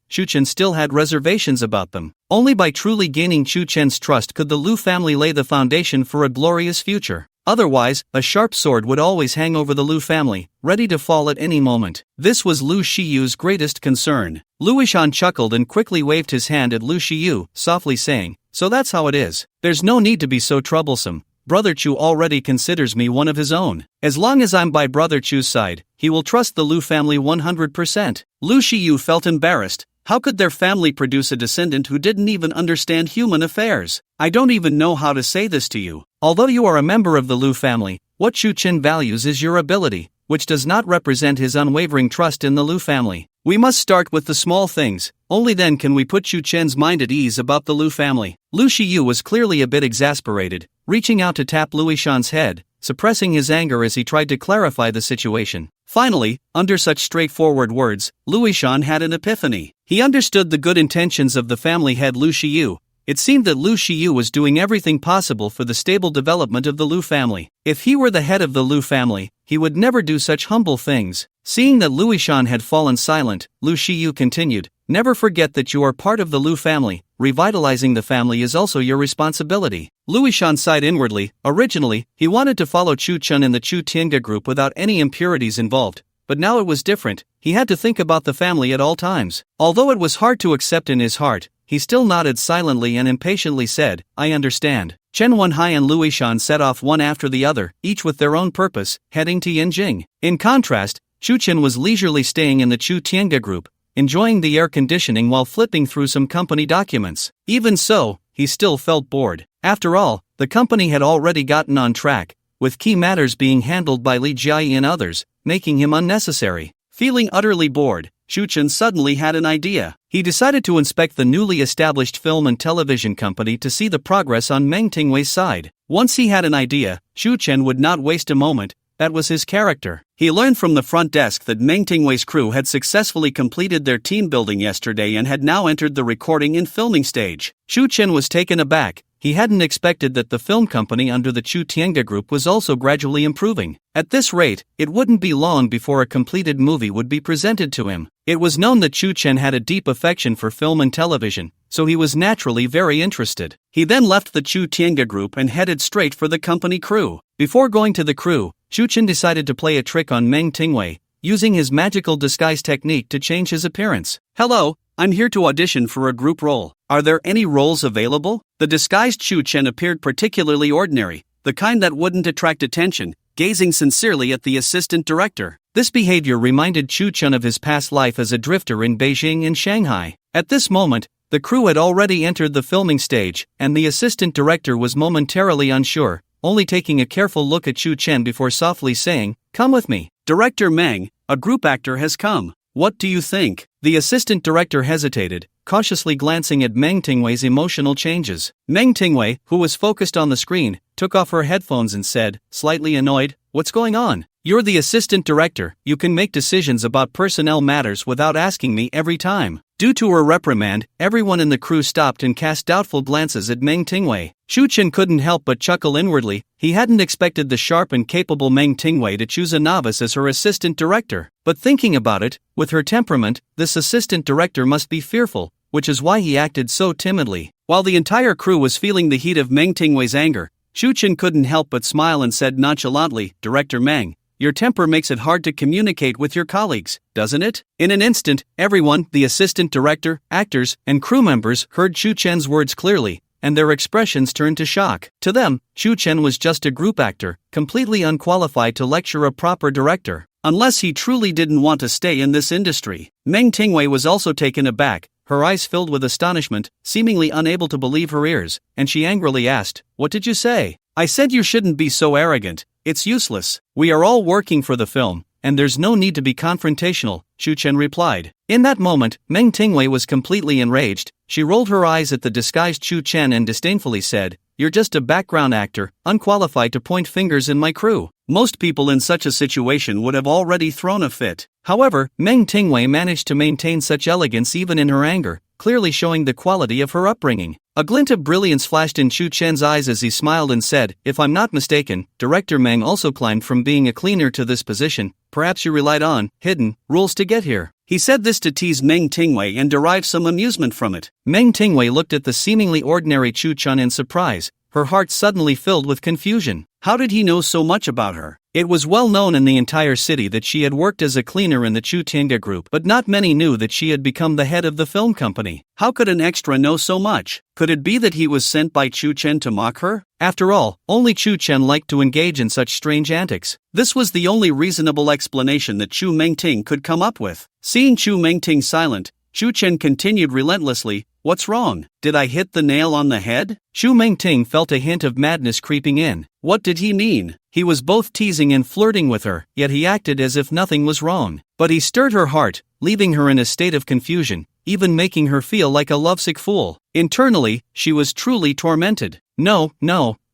still had reservations about them. Only by truly gaining Chu Chen's trust could the Lu family lay the foundation for a glorious future. Otherwise, a sharp sword would always hang over the Lu family, ready to fall at any moment. This was Lu Shiyu's greatest concern. Luishan chuckled and quickly waved his hand at Lu Shiyu, softly saying, so that's how it is. There's no need to be so troublesome. Brother Chu already considers me one of his own. As long as I'm by Brother Chu's side, he will trust the Lu family 100%. Lu Shiyu felt embarrassed. How could their family produce a descendant who didn't even understand human affairs? I don't even know how to say this to you. Although you are a member of the Lu family, what Chu Chen values is your ability, which does not represent his unwavering trust in the Lu family. We must start with the small things. Only then can we put Chu Chen's mind at ease about the Lu family. Lu Shiyu was clearly a bit exasperated, reaching out to tap Luishan's head, suppressing his anger as he tried to clarify the situation. Finally, under such straightforward words, Luishan had an epiphany. He understood the good intentions of the family head Lu Shiyu. It seemed that Lu Shiyu was doing everything possible for the stable development of the Lu family. If he were the head of the Lu family, he would never do such humble things. Seeing that Luishan had fallen silent, Lu Shiyu continued, never forget that you are part of the Lu family. Revitalizing the family is also your responsibility. Luishan sighed inwardly. Originally, he wanted to follow Chu Chen in the Chu Tiangu group without any impurities involved. But now it was different. He had to think about the family at all times. Although it was hard to accept in his heart, he still nodded silently and impatiently said, I understand. Chen Wenhai and Luishan set off one after the other, each with their own purpose, heading to Yanjing. In contrast, Chu Chen was leisurely staying in the Chu Tiangu group, enjoying the air conditioning while flipping through some company documents. Even so, he still felt bored. After all, the company had already gotten on track, with key matters being handled by Li Jiai and others, making him unnecessary. Feeling utterly bored, Chu Chen suddenly had an idea. He decided to inspect the newly established film and television company to see the progress on Meng Tingwei's side. Once he had an idea, Chu Chen would not waste a moment. That was his character. He learned from the front desk that Meng Tingwei's crew had successfully completed their team building yesterday and had now entered the recording and filming stage. Chu Chen was taken aback. he hadn't expected that the film company under the Chu Tiange group was also gradually improving. At this rate, it wouldn't be long before a completed movie would be presented to him. It was known that Chu Chen had a deep affection for film and television, so he was naturally very interested. He then left the Chu Tiange group and headed straight for the company crew. Before going to the crew, Chu Chen decided to play a trick on Meng Tingwei, using his magical disguise technique to change his appearance. "Hello, I'm here to audition for a group role. Are there any roles available?" The disguised Chu Chen appeared particularly ordinary, the kind that wouldn't attract attention, gazing sincerely at the assistant director. This behavior reminded Chu Chen of his past life as a drifter in Beijing and Shanghai. At this moment, the crew had already entered the filming stage, and the assistant director was momentarily unsure, only taking a careful look at Chu Chen before softly saying, "Come with me. Director Meng, a group actor has come. What do you think?" The assistant director hesitated, cautiously glancing at Meng Tingwei's emotional changes. Meng Tingwei, who was focused on the screen, took off her headphones and said, slightly annoyed, "What's going on? You're the assistant director, you can make decisions about personnel matters without asking me every time." Due to her reprimand, everyone in the crew stopped and cast doubtful glances at Meng Tingwei. Chu Chen couldn't help but chuckle inwardly. He hadn't expected the sharp and capable Meng Tingwei to choose a novice as her assistant director. But thinking about it, with her temperament, this assistant director must be fearful, which is why he acted so timidly. While the entire crew was feeling the heat of Meng Tingwei's anger, Chu Chen couldn't help but smile and said nonchalantly, "Director Meng, your temper makes it hard to communicate with your colleagues, doesn't it?" In an instant, everyone, the assistant director, actors, and crew members, heard Chu Chen's words clearly, and their expressions turned to shock. To them, Chu Chen was just a group actor, completely unqualified to lecture a proper director, unless he truly didn't want to stay in this industry. Meng Tingwei was also taken aback, her eyes filled with astonishment, seemingly unable to believe her ears, and she angrily asked, "What did you say?" "I said you shouldn't be so arrogant. It's useless. We are all working for the film, and there's no need to be confrontational," Chu Chen replied. In that moment, Meng Tingwei was completely enraged. She rolled her eyes at the disguised Chu Chen and disdainfully said, "You're just a background actor, unqualified to point fingers in my crew." Most people in such a situation would have already thrown a fit. However, Meng Tingwei managed to maintain such elegance even in her anger, clearly showing the quality of her upbringing. A glint of brilliance flashed in Chu Chen's eyes as he smiled and said, "If I'm not mistaken, Director Meng also climbed from being a cleaner to this position. Perhaps you relied on hidden rules to get here." He said this to tease Meng Tingwei and derive some amusement from it. Meng Tingwei looked at the seemingly ordinary Chu Chen in surprise, her heart suddenly filled with confusion. How did he know so much about her? It was well known in the entire city that she had worked as a cleaner in the Chu Tiange group, but not many knew that she had become the head of the film company. How could an extra know so much? Could it be that he was sent by Chu Chen to mock her? After all, only Chu Chen liked to engage in such strange antics. This was the only reasonable explanation that Chu Mengting could come up with. Seeing Chu Mengting silent, Chu Chen continued relentlessly, "What's wrong? Did I hit the nail on the head?" Chu Mengting felt a hint of madness creeping in. What did he mean? He was both teasing and flirting with her, yet he acted as if nothing was wrong. But he stirred her heart, leaving her in a state of confusion, even making her feel like a lovesick fool. Internally, she was truly tormented. No,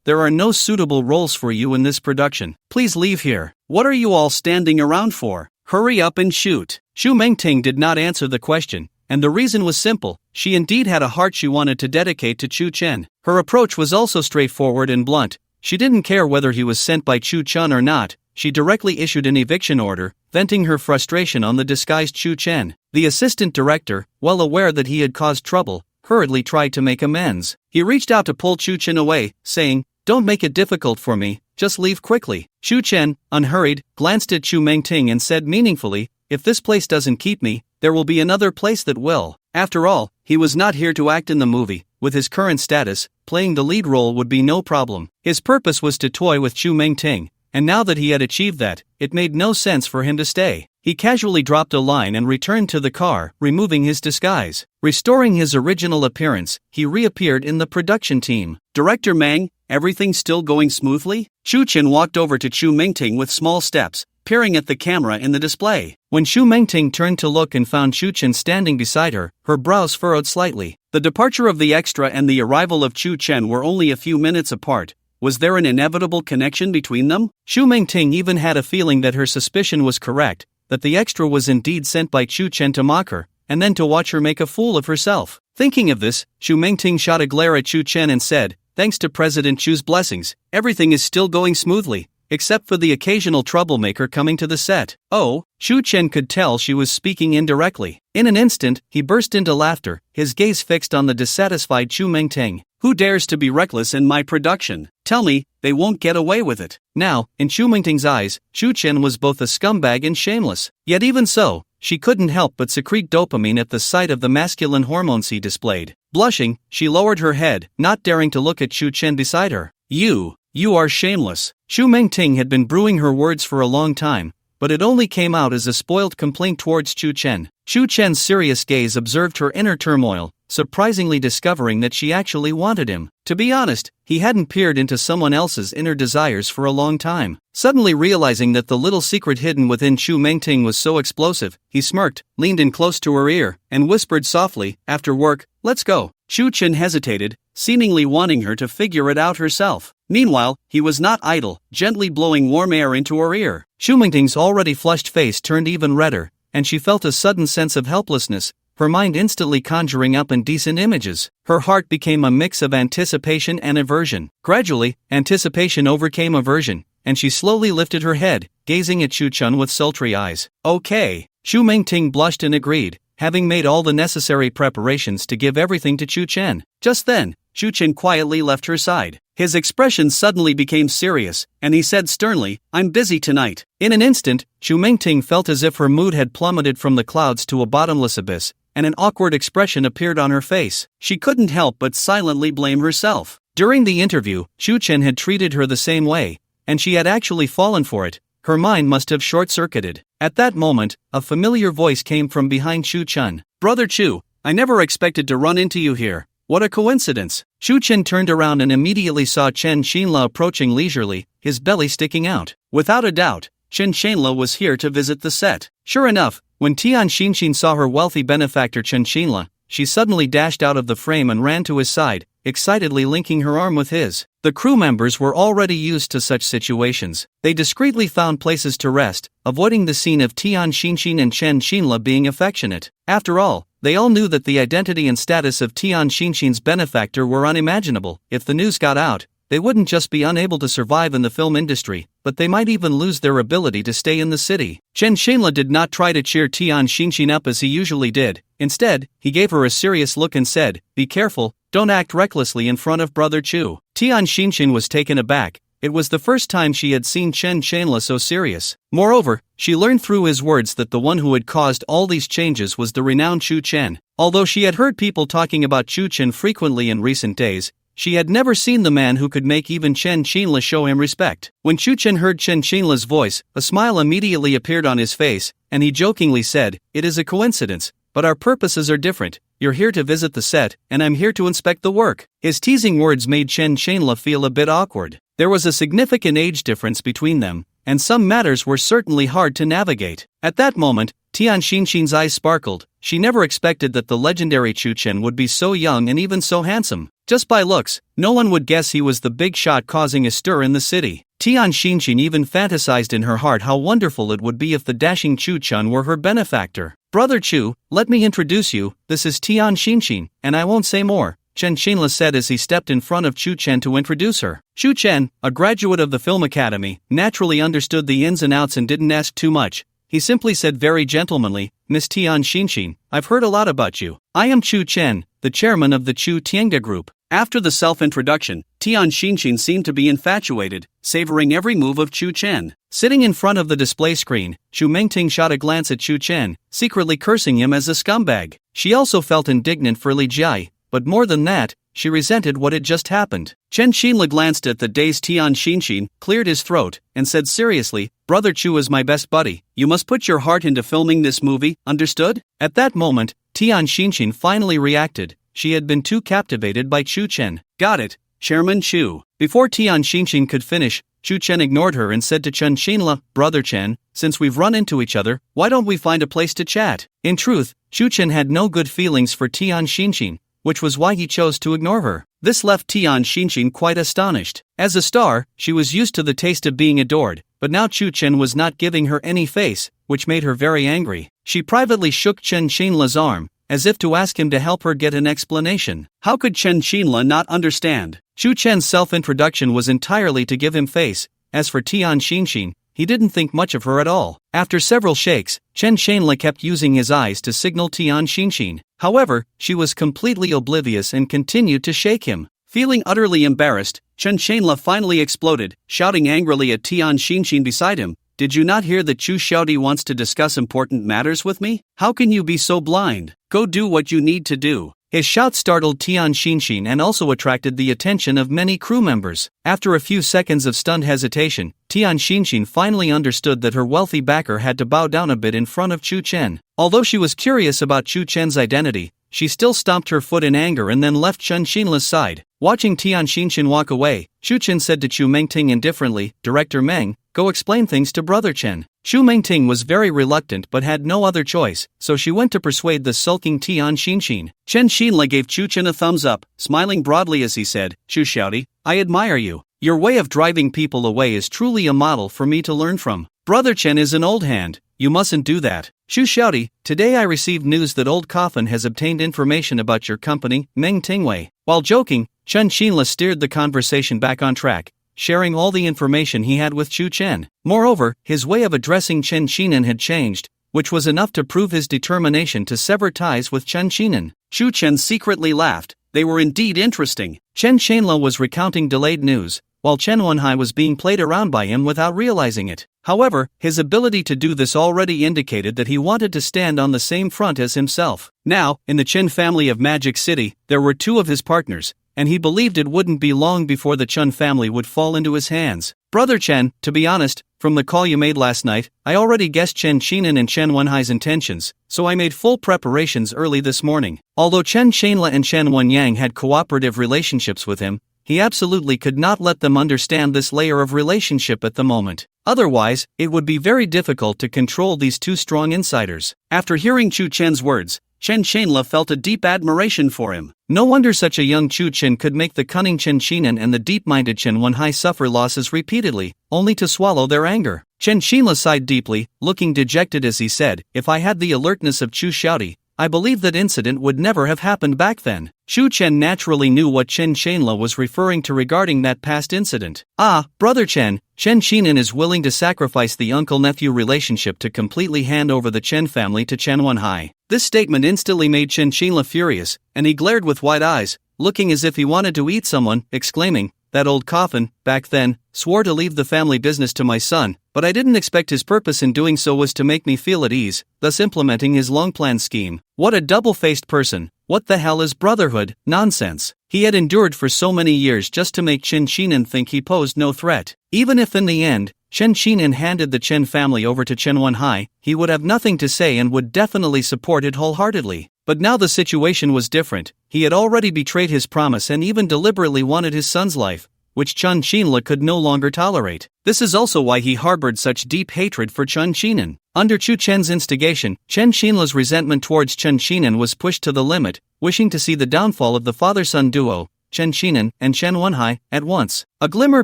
there are no suitable roles for you in this production. Please leave here. What are you all standing around for? Hurry up and shoot." Chu Mengting did not answer the question, and the reason was simple. She indeed had a heart she wanted to dedicate to Chu Chen. Her approach was also straightforward and blunt. She didn't care whether he was sent by Chu Chen or not. She directly issued an eviction order, venting her frustration on the disguised Chu Chen. The assistant director, well aware that he had caused trouble, hurriedly tried to make amends. He reached out to pull Chu Chen away, saying, "Don't make it difficult for me, just leave quickly." Chu Chen, unhurried, glanced at Chu Mengting and said meaningfully, "If this place doesn't keep me, there will be another place that will." After all, he was not here to act in the movie. With his current status, playing the lead role would be no problem. His purpose was to toy with Chu Mengting, and now that he had achieved that, it made no sense for him to stay. He casually dropped a line and returned to the car, removing his disguise. Restoring his original appearance, he reappeared in the production team. "Director Meng, everything still going smoothly?" Chu Chen walked over to Chu Mengting with small steps, peering at the camera in the display. When Chu Mengting turned to look and found Chu Chen standing beside her, her brows furrowed slightly. The departure of the extra and the arrival of Chu Chen were only a few minutes apart. Was there an inevitable connection between them? Chu Mengting even had a feeling that her suspicion was correct, that the extra was indeed sent by Chu Chen to mock her, and then to watch her make a fool of herself. Thinking of this, Chu Mengting shot a glare at Chu Chen and said, thanks to President Chu's blessings, everything is still going smoothly, except for the occasional troublemaker coming to the set. Oh, Chen could tell she was speaking indirectly. In an instant, he burst into laughter, his gaze fixed on the dissatisfied Chu Mengting. Who dares to be reckless in my production? Tell me, they won't get away with it. Now, in Chu Mengting's eyes, Chen was both a scumbag and shameless. Yet even so, she couldn't help but secrete dopamine at the sight of the masculine hormones he displayed. Blushing, she lowered her head, not daring to look at Chen beside her. You are shameless. Chu Mengting had been brewing her words for a long time, but it only came out as a spoiled complaint towards Chen. Chen's serious gaze observed her inner turmoil, surprisingly discovering that she actually wanted him. To be honest, he hadn't peered into someone else's inner desires for a long time. Suddenly realizing that the little secret hidden within Chu Mengting was so explosive, he smirked, leaned in close to her ear, and whispered softly, "After work, let's go." Chen hesitated, seemingly wanting her to figure it out herself. Meanwhile, he was not idle, gently blowing warm air into her ear. Chu Mengting's already flushed face turned even redder, and she felt a sudden sense of helplessness, her mind instantly conjuring up indecent images. Her heart became a mix of anticipation and aversion. Gradually, anticipation overcame aversion, and she slowly lifted her head, gazing at Chen with sultry eyes. Okay. Chu Mengting blushed and agreed, having made all the necessary preparations to give everything to Chen. Just then, Chen quietly left her side. His expression suddenly became serious, and he said sternly, "I'm busy tonight." In an instant, Chu Mengting felt as if her mood had plummeted from the clouds to a bottomless abyss, and an awkward expression appeared on her face. She couldn't help but silently blame herself. During the interview, Chen had treated her the same way, and she had actually fallen for it. Her mind must have short-circuited. At that moment, a familiar voice came from behind Chen. "Brother Chu, I never expected to run into you here. What a coincidence." Chen turned around and immediately saw Chen Xinla approaching leisurely, his belly sticking out. Without a doubt, Chen Xinla was here to visit the set. Sure enough, when Tian Xinxin saw her wealthy benefactor Chen Xinla, she suddenly dashed out of the frame and ran to his side, excitedly linking her arm with his. The crew members were already used to such situations. They discreetly found places to rest, avoiding the scene of Tian Xinxin and Chen Xinla being affectionate. After all, they all knew that the identity and status of Tian Xinxin's benefactor were unimaginable. If the news got out, they wouldn't just be unable to survive in the film industry, but they might even lose their ability to stay in the city. Chen Xinla did not try to cheer Tian Xinxin up as he usually did. Instead, he gave her a serious look and said, "Be careful, don't act recklessly in front of Brother Chu." Tian Xinxin was taken aback. It was the first time she had seen Chen Xinla so serious. Moreover, she learned through his words that the one who had caused all these changes was the renowned Chu Chen. Although she had heard people talking about Chu Chen frequently in recent days, she had never seen the man who could make even Chen Xinla show him respect. When Chu Chen heard Chen Xinla's voice, a smile immediately appeared on his face, and he jokingly said, "It is a coincidence, but our purposes are different. You're here to visit the set, and I'm here to inspect the work." His teasing words made Chen Xinla feel a bit awkward. There was a significant age difference between them, and some matters were certainly hard to navigate. At that moment, Tian Xinxin's eyes sparkled. She never expected that the legendary Chu Chen would be so young and even so handsome. Just by looks, no one would guess he was the big shot causing a stir in the city. Tian Xinxin even fantasized in her heart how wonderful it would be if the dashing Chu Chen were her benefactor. "Brother Chu, let me introduce you, this is Tian Xinxin, and I won't say more," Chen Xinla said as he stepped in front of Chu Chen to introduce her. Chu Chen, a graduate of the Film Academy, naturally understood the ins and outs and didn't ask too much. He simply said very gentlemanly, "Miss Tian Xinxin, I've heard a lot about you. I am Chu Chen, the chairman of the Chu Tiange Group." After the self-introduction, Tian Xinxin seemed to be infatuated, savoring every move of Chu Chen. Sitting in front of the display screen, Chu Mengting shot a glance at Chu Chen, secretly cursing him as a scumbag. She also felt indignant for Li Jia, but more than that, she resented what had just happened. Chen Xinla glanced at the dazed Tian Xinxin, cleared his throat, and said seriously, "Brother Chu is my best buddy. You must put your heart into filming this movie, understood?" At that moment, Tian Xinxin finally reacted. She had been too captivated by Chu Chen. "Got it, Chairman Chu." Before Tian Xinxin could finish, Chu Chen ignored her and said to Chen Xinla, "Brother Chen, since we've run into each other, why don't we find a place to chat?" In truth, Chu Chen had no good feelings for Tian Xinxin, which was why he chose to ignore her. This left Tian Xinxin quite astonished. As a star, she was used to the taste of being adored, but now Chu Chen was not giving her any face, which made her very angry. She privately shook Chen Xinla's arm, as if to ask him to help her get an explanation. How could Chen Xinla not understand? Chu Chen's self-introduction was entirely to give him face. As for Tian Xinshin, he didn't think much of her at all. After several shakes, Chen Shanla kept using his eyes to signal Tian Xinshin. However, she was completely oblivious and continued to shake him. Feeling utterly embarrassed, Chen Shanla finally exploded, shouting angrily at Tian Xinshin beside him, "Did you not hear that Chu Xiaodi wants to discuss important matters with me? How can you be so blind? Go do what you need to do." His shout startled Tian Xinshin and also attracted the attention of many crew members. After a few seconds of stunned hesitation, Tian Xinshin finally understood that her wealthy backer had to bow down a bit in front of Chu Chen. Although she was curious about Chu Chen's identity, she still stomped her foot in anger and then left Chen Xinla's side. Watching Tian Xinshin walk away, Chu Chen said to Chu Mengting indifferently, "Director Meng, go explain things to Brother Chen." Chu Mengting was very reluctant but had no other choice, so she went to persuade the sulking Tian Xinshin. Chen Xinla gave Chu Chen a thumbs up, smiling broadly as he said, "Chu Xiaodi, I admire you. Your way of driving people away is truly a model for me to learn from. Brother Chen is an old hand, you mustn't do that." "Chu Xiaodi, today I received news that Old Coffin has obtained information about your company, Meng Tingwei." While joking, Chen Xinla steered the conversation back on track, sharing all the information he had with Chu Chen. Moreover, his way of addressing Chen Xinan had changed, which was enough to prove his determination to sever ties with Chen Xinan. Chu Chen secretly laughed. They were indeed interesting. Chen Shanla was recounting delayed news, while Chen Wenhai was being played around by him without realizing it. However, his ability to do this already indicated that he wanted to stand on the same front as himself. Now, in the Chen family of Magic City, there were two of his partners, and he believed it wouldn't be long before the Chen family would fall into his hands. "Brother Chen, to be honest, from the call you made last night, I already guessed Chen Xinan and Chen Wenhai's intentions, so I made full preparations early this morning." Although Chen Shanla and Chen Wenyang had cooperative relationships with him, he absolutely could not let them understand this layer of relationship at the moment. Otherwise, it would be very difficult to control these two strong insiders. After hearing Chu Chen's words, Chen Shanla felt a deep admiration for him. No wonder such a young Chu Chen could make the cunning Chen Xinan and the deep-minded Chen Wenhai suffer losses repeatedly, only to swallow their anger. Chen Shanla sighed deeply, looking dejected as he said, "If I had the alertness of Chu Xiaodi, I believe that incident would never have happened back then." Chu Chen naturally knew what Chen Shanla was referring to regarding that past incident. "Ah, Brother Chen, Chen Xinan is willing to sacrifice the uncle-nephew relationship to completely hand over the Chen family to Chen Wenhai." This statement instantly made Chen Shanla furious, and he glared with wide eyes, looking as if he wanted to eat someone, exclaiming, "That old coffin, back then, swore to leave the family business to my son, but I didn't expect his purpose in doing so was to make me feel at ease, thus implementing his long-planned scheme. What a double-faced person. What the hell is brotherhood? Nonsense." He had endured for so many years just to make Chen Xinan think he posed no threat. Even if in the end, Chen Xinan handed the Chen family over to Chen Wenhai, he would have nothing to say and would definitely support it wholeheartedly. But now the situation was different. He had already betrayed his promise and even deliberately wanted his son's life, which Chen Shanla could no longer tolerate. This is also why he harbored such deep hatred for Chen Xinan. Under Chu Chen's instigation, Chen Shanla's resentment towards Chen Xinan was pushed to the limit, wishing to see the downfall of the father-son duo, Chen Xinan and Chen Wenhai, at once. A glimmer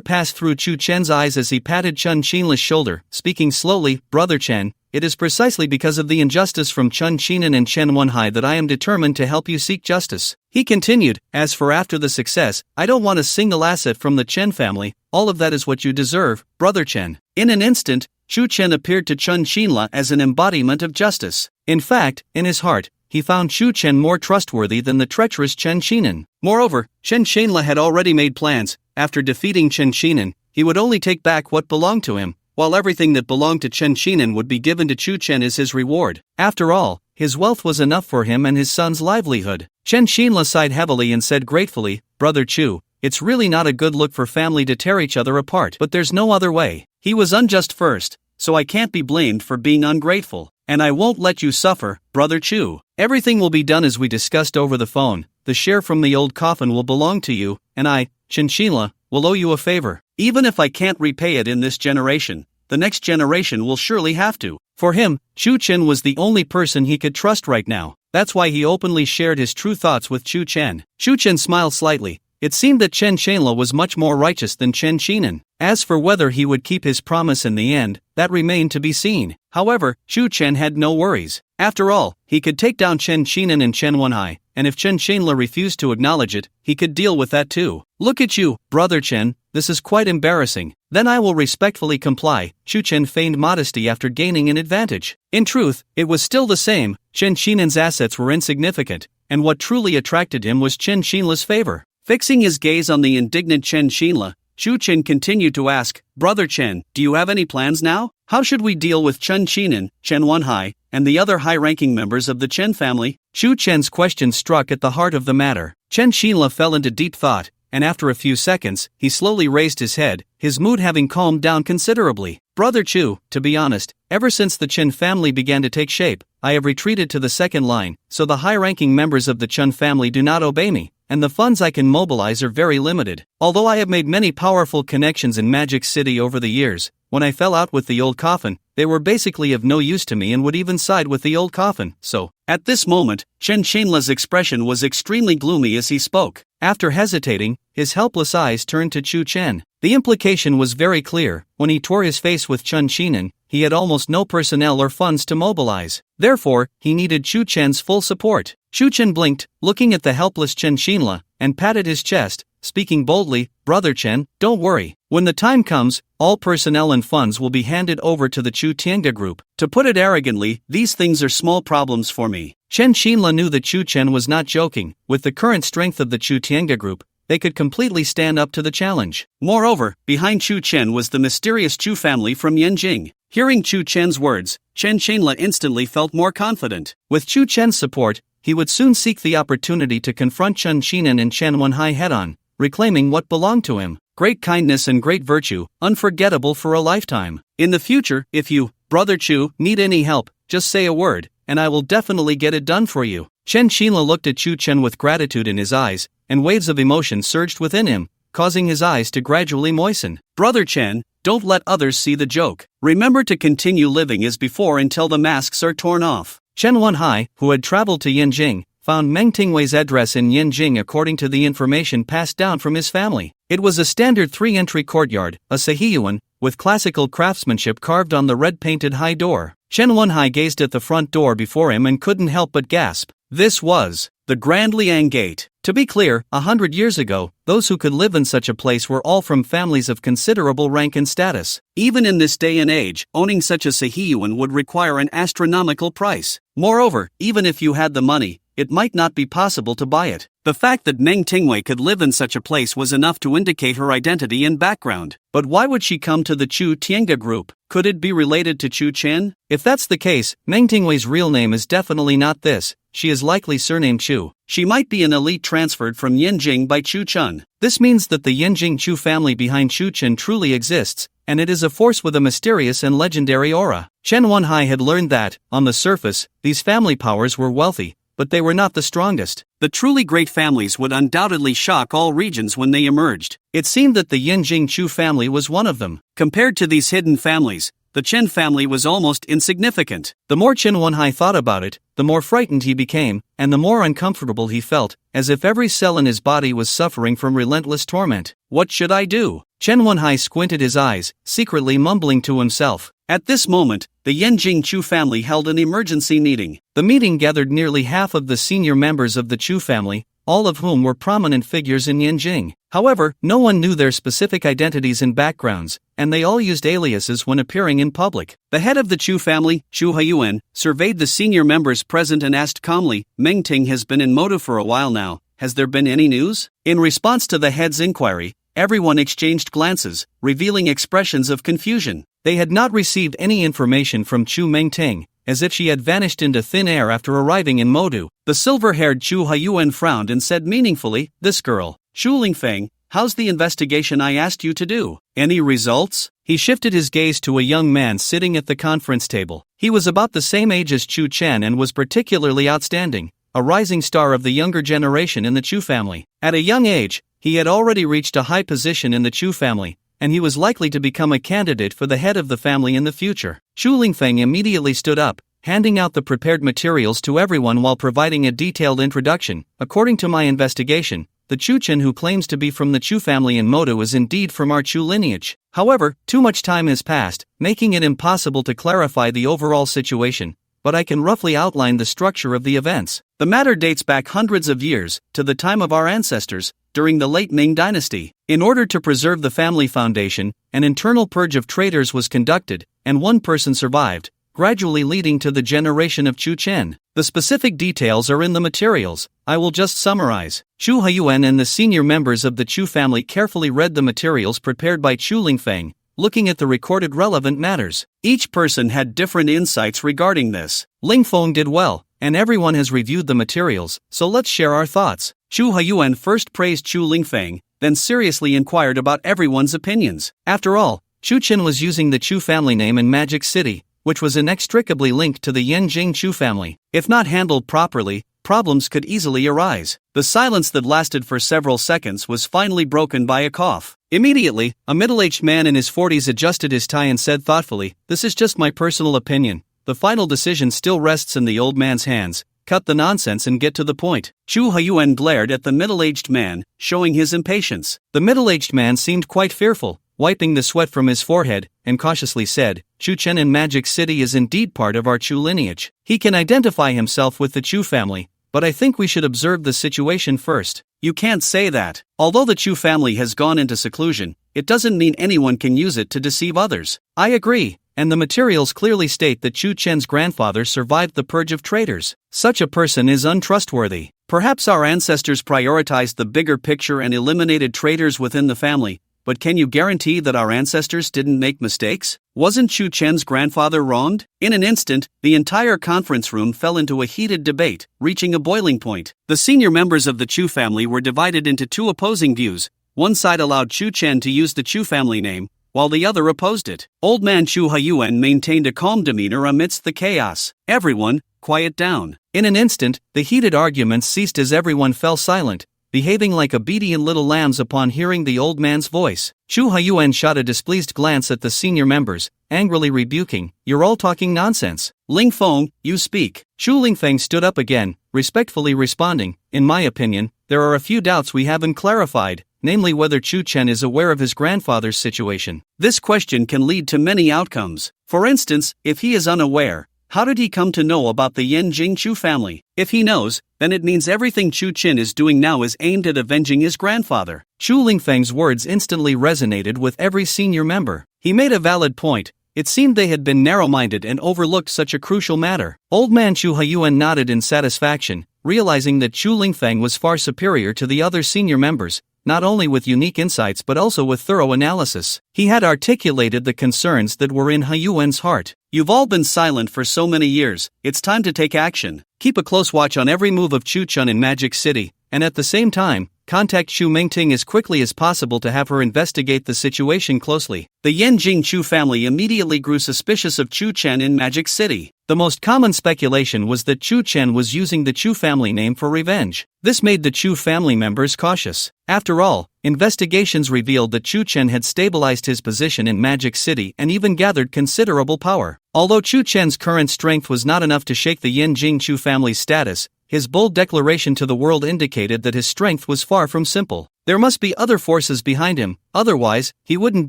passed through Chu Chen's eyes as he patted Chen Shanla's shoulder, speaking slowly, "Brother Chen, it is precisely because of the injustice from Chen Xinan and Chen Wenhai that I am determined to help you seek justice." He continued, "As for after the success, I don't want a single asset from the Chen family, all of that is what you deserve, Brother Chen." In an instant, Chu Chen appeared to Chen Shanla as an embodiment of justice. In fact, in his heart, he found Chu Chen more trustworthy than the treacherous Chen Xinan. Moreover, Chen Shanla had already made plans. After defeating Chen Xinan, he would only take back what belonged to him, while everything that belonged to Chen Xinan would be given to Chu Chen as his reward. After all, his wealth was enough for him and his son's livelihood. Chen Shanla sighed heavily and said gratefully, "Brother Chu, it's really not a good look for family to tear each other apart, but there's no other way. He was unjust first, so I can't be blamed for being ungrateful. And I won't let you suffer, Brother Chu. Everything will be done as we discussed over the phone. The share from the old coffin will belong to you, and I, Chen Shanla, will owe you a favor. Even if I can't repay it in this generation, the next generation will surely have to." For him, Chu Chen was the only person he could trust right now. That's why he openly shared his true thoughts with Chu Chen. Chu Chen smiled slightly, It seemed that Chen Shanla was much more righteous than Chen Qinan. As for whether he would keep his promise in the end, that remained to be seen. However, Chu Chen had no worries. After all, he could take down Chen Qinan and Chen Wenhai, and if Chen Shanla refused to acknowledge it, he could deal with that too. Look at you, brother Chen, this is quite embarrassing. Then I will respectfully comply. Chu Chen feigned modesty after gaining an advantage. In truth, it was still the same. Chen Shinan's assets were insignificant, and what truly attracted him was Chen Shinla's favor. Fixing his gaze on the indignant Chen Shinla, Chu Chen continued to ask, Brother Chen, do you have any plans now? How should we deal with Chen Qinan, Chen Wenhai, and the other high-ranking members of the Chen family? Chu Chen's question struck at the heart of the matter. Chen Shinla fell into deep thought, and after a few seconds, he slowly raised his head, his mood having calmed down considerably. Brother Chu, to be honest, ever since the Chen family began to take shape, I have retreated to the second line, so the high-ranking members of the Chen family do not obey me, and the funds I can mobilize are very limited. Although I have made many powerful connections in Magic City over the years, when I fell out with the old coffin, they were basically of no use to me and would even side with the old coffin, so. At this moment, Chen Shanla's expression was extremely gloomy as he spoke. After hesitating, his helpless eyes turned to Chu Chen. The implication was very clear. When he tore his face with Chen Qinan, he had almost no personnel or funds to mobilize. Therefore, he needed Chu Chen's full support. Chu Chen blinked, looking at the helpless Chen Shanla, and patted his chest, speaking boldly, Brother Chen, don't worry. When the time comes, all personnel and funds will be handed over to the Chu Tiange group. To put it arrogantly, these things are small problems for me. Chen Shanla knew that Chu Chen was not joking. With the current strength of the Chu Tiange group, they could completely stand up to the challenge. Moreover, behind Chu Chen was the mysterious Chu family from Yanjing. Hearing Chu Chen's words, Chen Shanla instantly felt more confident. With Chu Chen's support, he would soon seek the opportunity to confront Chen Qinan and Chen Wenhai head-on, reclaiming what belonged to him. Great kindness and great virtue, unforgettable for a lifetime. In the future, if you, Brother Chu, need any help, just say a word, and I will definitely get it done for you. Chen Shanla looked at Chu Chen with gratitude in his eyes, and waves of emotion surged within him, causing his eyes to gradually moisten. Brother Chen, don't let others see the joke. Remember to continue living as before until the masks are torn off. Chen Wenhai, who had traveled to Yanjing, found Meng Tingwei's address in Yanjing according to the information passed down from his family. It was a standard 3-entry courtyard, a Sahiyuan, with classical craftsmanship carved on the red-painted high door. Chen Wenhai gazed at the front door before him and couldn't help but gasp. This was the Grand Liang Gate. To be clear, 100 years ago, those who could live in such a place were all from families of considerable rank and status. Even in this day and age, owning such a Sahiyuan would require an astronomical price. Moreover, even if you had the money, it might not be possible to buy it. The fact that Meng Tingwei could live in such a place was enough to indicate her identity and background. But why would she come to the Chu Tiange group? Could it be related to Chu Chen? If that's the case, Meng Tingwei's real name is definitely not this. She is likely surnamed Chu. She might be an elite transferred from Yanjing by Chu Chen. This means that the Yanjing Chu family behind Chu Chen truly exists, and it is a force with a mysterious and legendary aura. Chen Wenhai had learned that, on the surface, these family powers were wealthy, but they were not the strongest. The truly great families would undoubtedly shock all regions when they emerged. It seemed that the Yanjing Chu family was one of them. Compared to these hidden families, the Chen family was almost insignificant. The more Chen Wenhai thought about it, the more frightened he became, and the more uncomfortable he felt, as if every cell in his body was suffering from relentless torment. What should I do? Chen Wenhai squinted his eyes, secretly mumbling to himself. At this moment, the Yanjing Chu family held an emergency meeting. The meeting gathered nearly half of the senior members of the Chu family, all of whom were prominent figures in Yanjing. However, no one knew their specific identities and backgrounds, and they all used aliases when appearing in public. The head of the Chu family, Chu Haiyuan, surveyed the senior members present and asked calmly, Meng Ting has been in motive for a while now. Has there been any news? In response to the head's inquiry, everyone exchanged glances, revealing expressions of confusion. They had not received any information from Chu Mengting, as if she had vanished into thin air after arriving in Modu. The silver-haired Chu Haiyuan frowned and said meaningfully, This girl, Shu Lingfeng, how's the investigation I asked you to do? Any results? He shifted his gaze to a young man sitting at the conference table. He was about the same age as Chu Chen and was particularly outstanding, a rising star of the younger generation in the Chu family. At a young age, he had already reached a high position in the Chu family, and he was likely to become a candidate for the head of the family in the future. Shu Lingfeng immediately stood up, handing out the prepared materials to everyone while providing a detailed introduction. According to my investigation, the Chu Chen who claims to be from the Chu family in Moto is indeed from our Chu lineage. However, too much time has passed, making it impossible to clarify the overall situation, but I can roughly outline the structure of the events. The matter dates back hundreds of years, to the time of our ancestors, during the late Ming dynasty. In order to preserve the family foundation, an internal purge of traitors was conducted, and one person survived, gradually leading to the generation of Chu Chen. The specific details are in the materials, I will just summarize. Chu Haiyuan and the senior members of the Chu family carefully read the materials prepared by Chu Lingfeng, looking at the recorded relevant matters. Each person had different insights regarding this. Ling Feng did well, and everyone has reviewed the materials, so let's share our thoughts. Chu Haiyuan first praised Chu Lingfeng, then seriously inquired about everyone's opinions. After all, Chu Chen was using the Chu family name in Magic City, which was inextricably linked to the Yanjing Chu family. If not handled properly, problems could easily arise. The silence that lasted for several seconds was finally broken by a cough. Immediately, a middle-aged man in his 40s adjusted his tie and said thoughtfully, "This is just my personal opinion. The final decision still rests in the old man's hands. Cut the nonsense and get to the point." Chu Haiyuan glared at the middle-aged man, showing his impatience. The middle-aged man seemed quite fearful, wiping the sweat from his forehead, and cautiously said, "Chu Chen in Magic City is indeed part of our Chu lineage. He can identify himself with the Chu family, but I think we should observe the situation first." "You can't say that. Although the Chu family has gone into seclusion, it doesn't mean anyone can use it to deceive others." "I agree, and the materials clearly state that Chu Chen's grandfather survived the purge of traitors. Such a person is untrustworthy. Perhaps our ancestors prioritized the bigger picture and eliminated traitors within the family, but can you guarantee that our ancestors didn't make mistakes? Wasn't Chu Chen's grandfather wronged?" In an instant, the entire conference room fell into a heated debate, reaching a boiling point. The senior members of the Chu family were divided into two opposing views. One side allowed Chu Chen to use the Chu family name, while the other opposed it. Old man Chu Haiyuan maintained a calm demeanor amidst the chaos. "Everyone, quiet down." In an instant, the heated arguments ceased as everyone fell silent, behaving like obedient little lambs upon hearing the old man's voice. Chu Haiyuan shot a displeased glance at the senior members, angrily rebuking, "You're all talking nonsense. Ling Feng, you speak." Chu Lingfeng stood up again, respectfully responding, "In my opinion, there are a few doubts we haven't clarified, namely whether Chu Chen is aware of his grandfather's situation. This question can lead to many outcomes. For instance, if he is unaware, how did he come to know about the Yanjing Chu family? If he knows, then it means everything Chu Chen is doing now is aimed at avenging his grandfather." Chu Lingfeng's words instantly resonated with every senior member. He made a valid point. It seemed they had been narrow-minded and overlooked such a crucial matter. Old man Chu Haiyuan nodded in satisfaction, realizing that Chu Lingfeng was far superior to the other senior members, not only with unique insights but also with thorough analysis. He had articulated the concerns that were in Haiyuan's heart. "You've all been silent for so many years, it's time to take action. Keep a close watch on every move of Chu Chen in Magic City, and at the same time, contact Chu Mingting as quickly as possible to have her investigate the situation closely." The Yanjing Chu family immediately grew suspicious of Chu Chen in Magic City. The most common speculation was that Chu Chen was using the Chu family name for revenge. This made the Chu family members cautious. After all, investigations revealed that Chu Chen had stabilized his position in Magic City and even gathered considerable power. Although Chu Chen's current strength was not enough to shake the Yanjing Chu family's status, his bold declaration to the world indicated that his strength was far from simple. There must be other forces behind him, otherwise, he wouldn't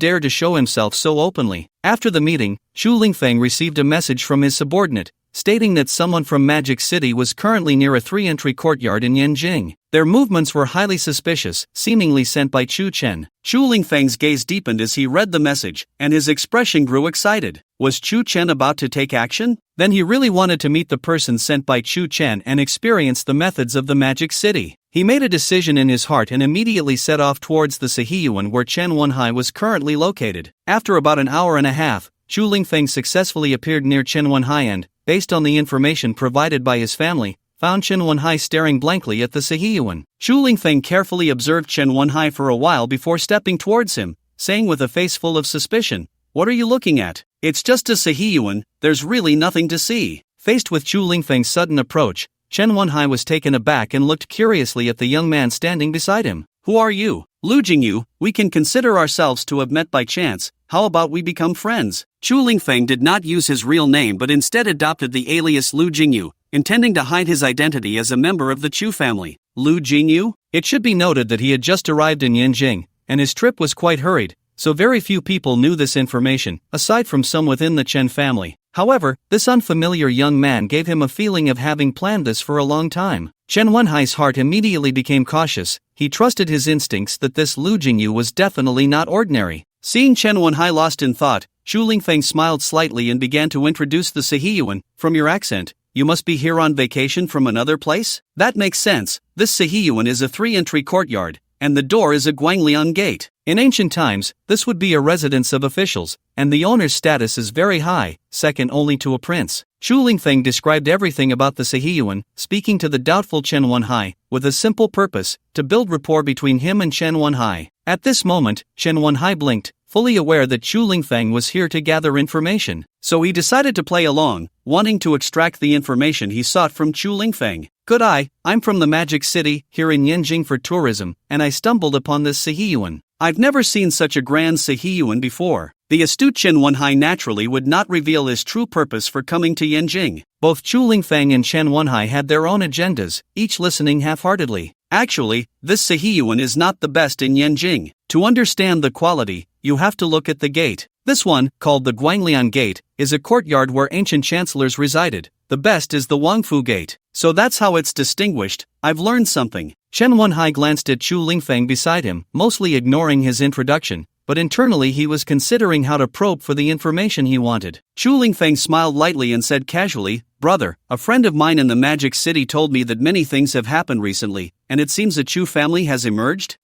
dare to show himself so openly. After the meeting, Chu Lingfeng received a message from his subordinate, stating that someone from Magic City was currently near a 3-entry courtyard in Yanjing. Their movements were highly suspicious, seemingly sent by Chu Chen. Chu Lingfeng's gaze deepened as he read the message, and his expression grew excited. Was Chu Chen about to take action? Then he really wanted to meet the person sent by Chu Chen and experience the methods of the Magic City. He made a decision in his heart and immediately set off towards the Sahiyuan where Chen Wenhai was currently located. After about an hour and a half, Chu Lingfeng successfully appeared near Chen Wenhai and, based on the information provided by his family, found Chen Wenhai staring blankly at the Sahiyuan. Chu Lingfeng carefully observed Chen Wenhai for a while before stepping towards him, saying with a face full of suspicion, "What are you looking at? It's just a Sahiyuan, there's really nothing to see." Faced with Chu Lingfeng's sudden approach, Chen Wenhai was taken aback and looked curiously at the young man standing beside him. "Who are you?" "Lu Jingyu, we can consider ourselves to have met by chance, how about we become friends?" Chu Lingfeng did not use his real name but instead adopted the alias Lu Jingyu, intending to hide his identity as a member of the Chu family. Lu Jingyu? It should be noted that he had just arrived in Yanjing, and his trip was quite hurried, so very few people knew this information, aside from some within the Chen family. However, this unfamiliar young man gave him a feeling of having planned this for a long time. Chen Wenhai's heart immediately became cautious. He trusted his instincts that this Lu Jingyu was definitely not ordinary. Seeing Chen Wenhai lost in thought, Zhu Lingfeng smiled slightly and began to introduce the Sihiyuan. From your accent, you must be here on vacation from another place? That makes sense. This Sihiyuan is a 3-entry courtyard, and the door is a Guangliang gate. In ancient times, this would be a residence of officials, and the owner's status is very high, second only to a prince. Zhu Lingfeng described everything about the Sihiyuan, speaking to the doubtful Chen Wenhai, with a simple purpose, to build rapport between him and Chen Wenhai. At this moment, Chen Wenhai blinked, fully aware that Zhu Lingfeng was here to gather information. So he decided to play along, wanting to extract the information he sought from Zhu Lingfeng. Good eye, I'm from the Magic City, here in Yanjing for tourism, and I stumbled upon this Sihiyuan. I've never seen such a grand Sihiyuan before. The astute Chen Wenhai naturally would not reveal his true purpose for coming to Yanjing. Both Zhu Lingfeng and Chen Wenhai had their own agendas, each listening half-heartedly. Actually, this Sihiyuan is not the best in Yanjing. To understand the quality, you have to look at the gate. This one, called the Guangliang Gate, is a courtyard where ancient chancellors resided. The best is the Wangfu Gate. So that's how it's distinguished. I've learned something. Chen Wenhai glanced at Zhu Lingfeng beside him, mostly ignoring his introduction, but internally he was considering how to probe for the information he wanted. Zhu Lingfeng smiled lightly and said casually, "Brother, a friend of mine in the Magic City told me that many things have happened recently, and it seems a Chu family has emerged?"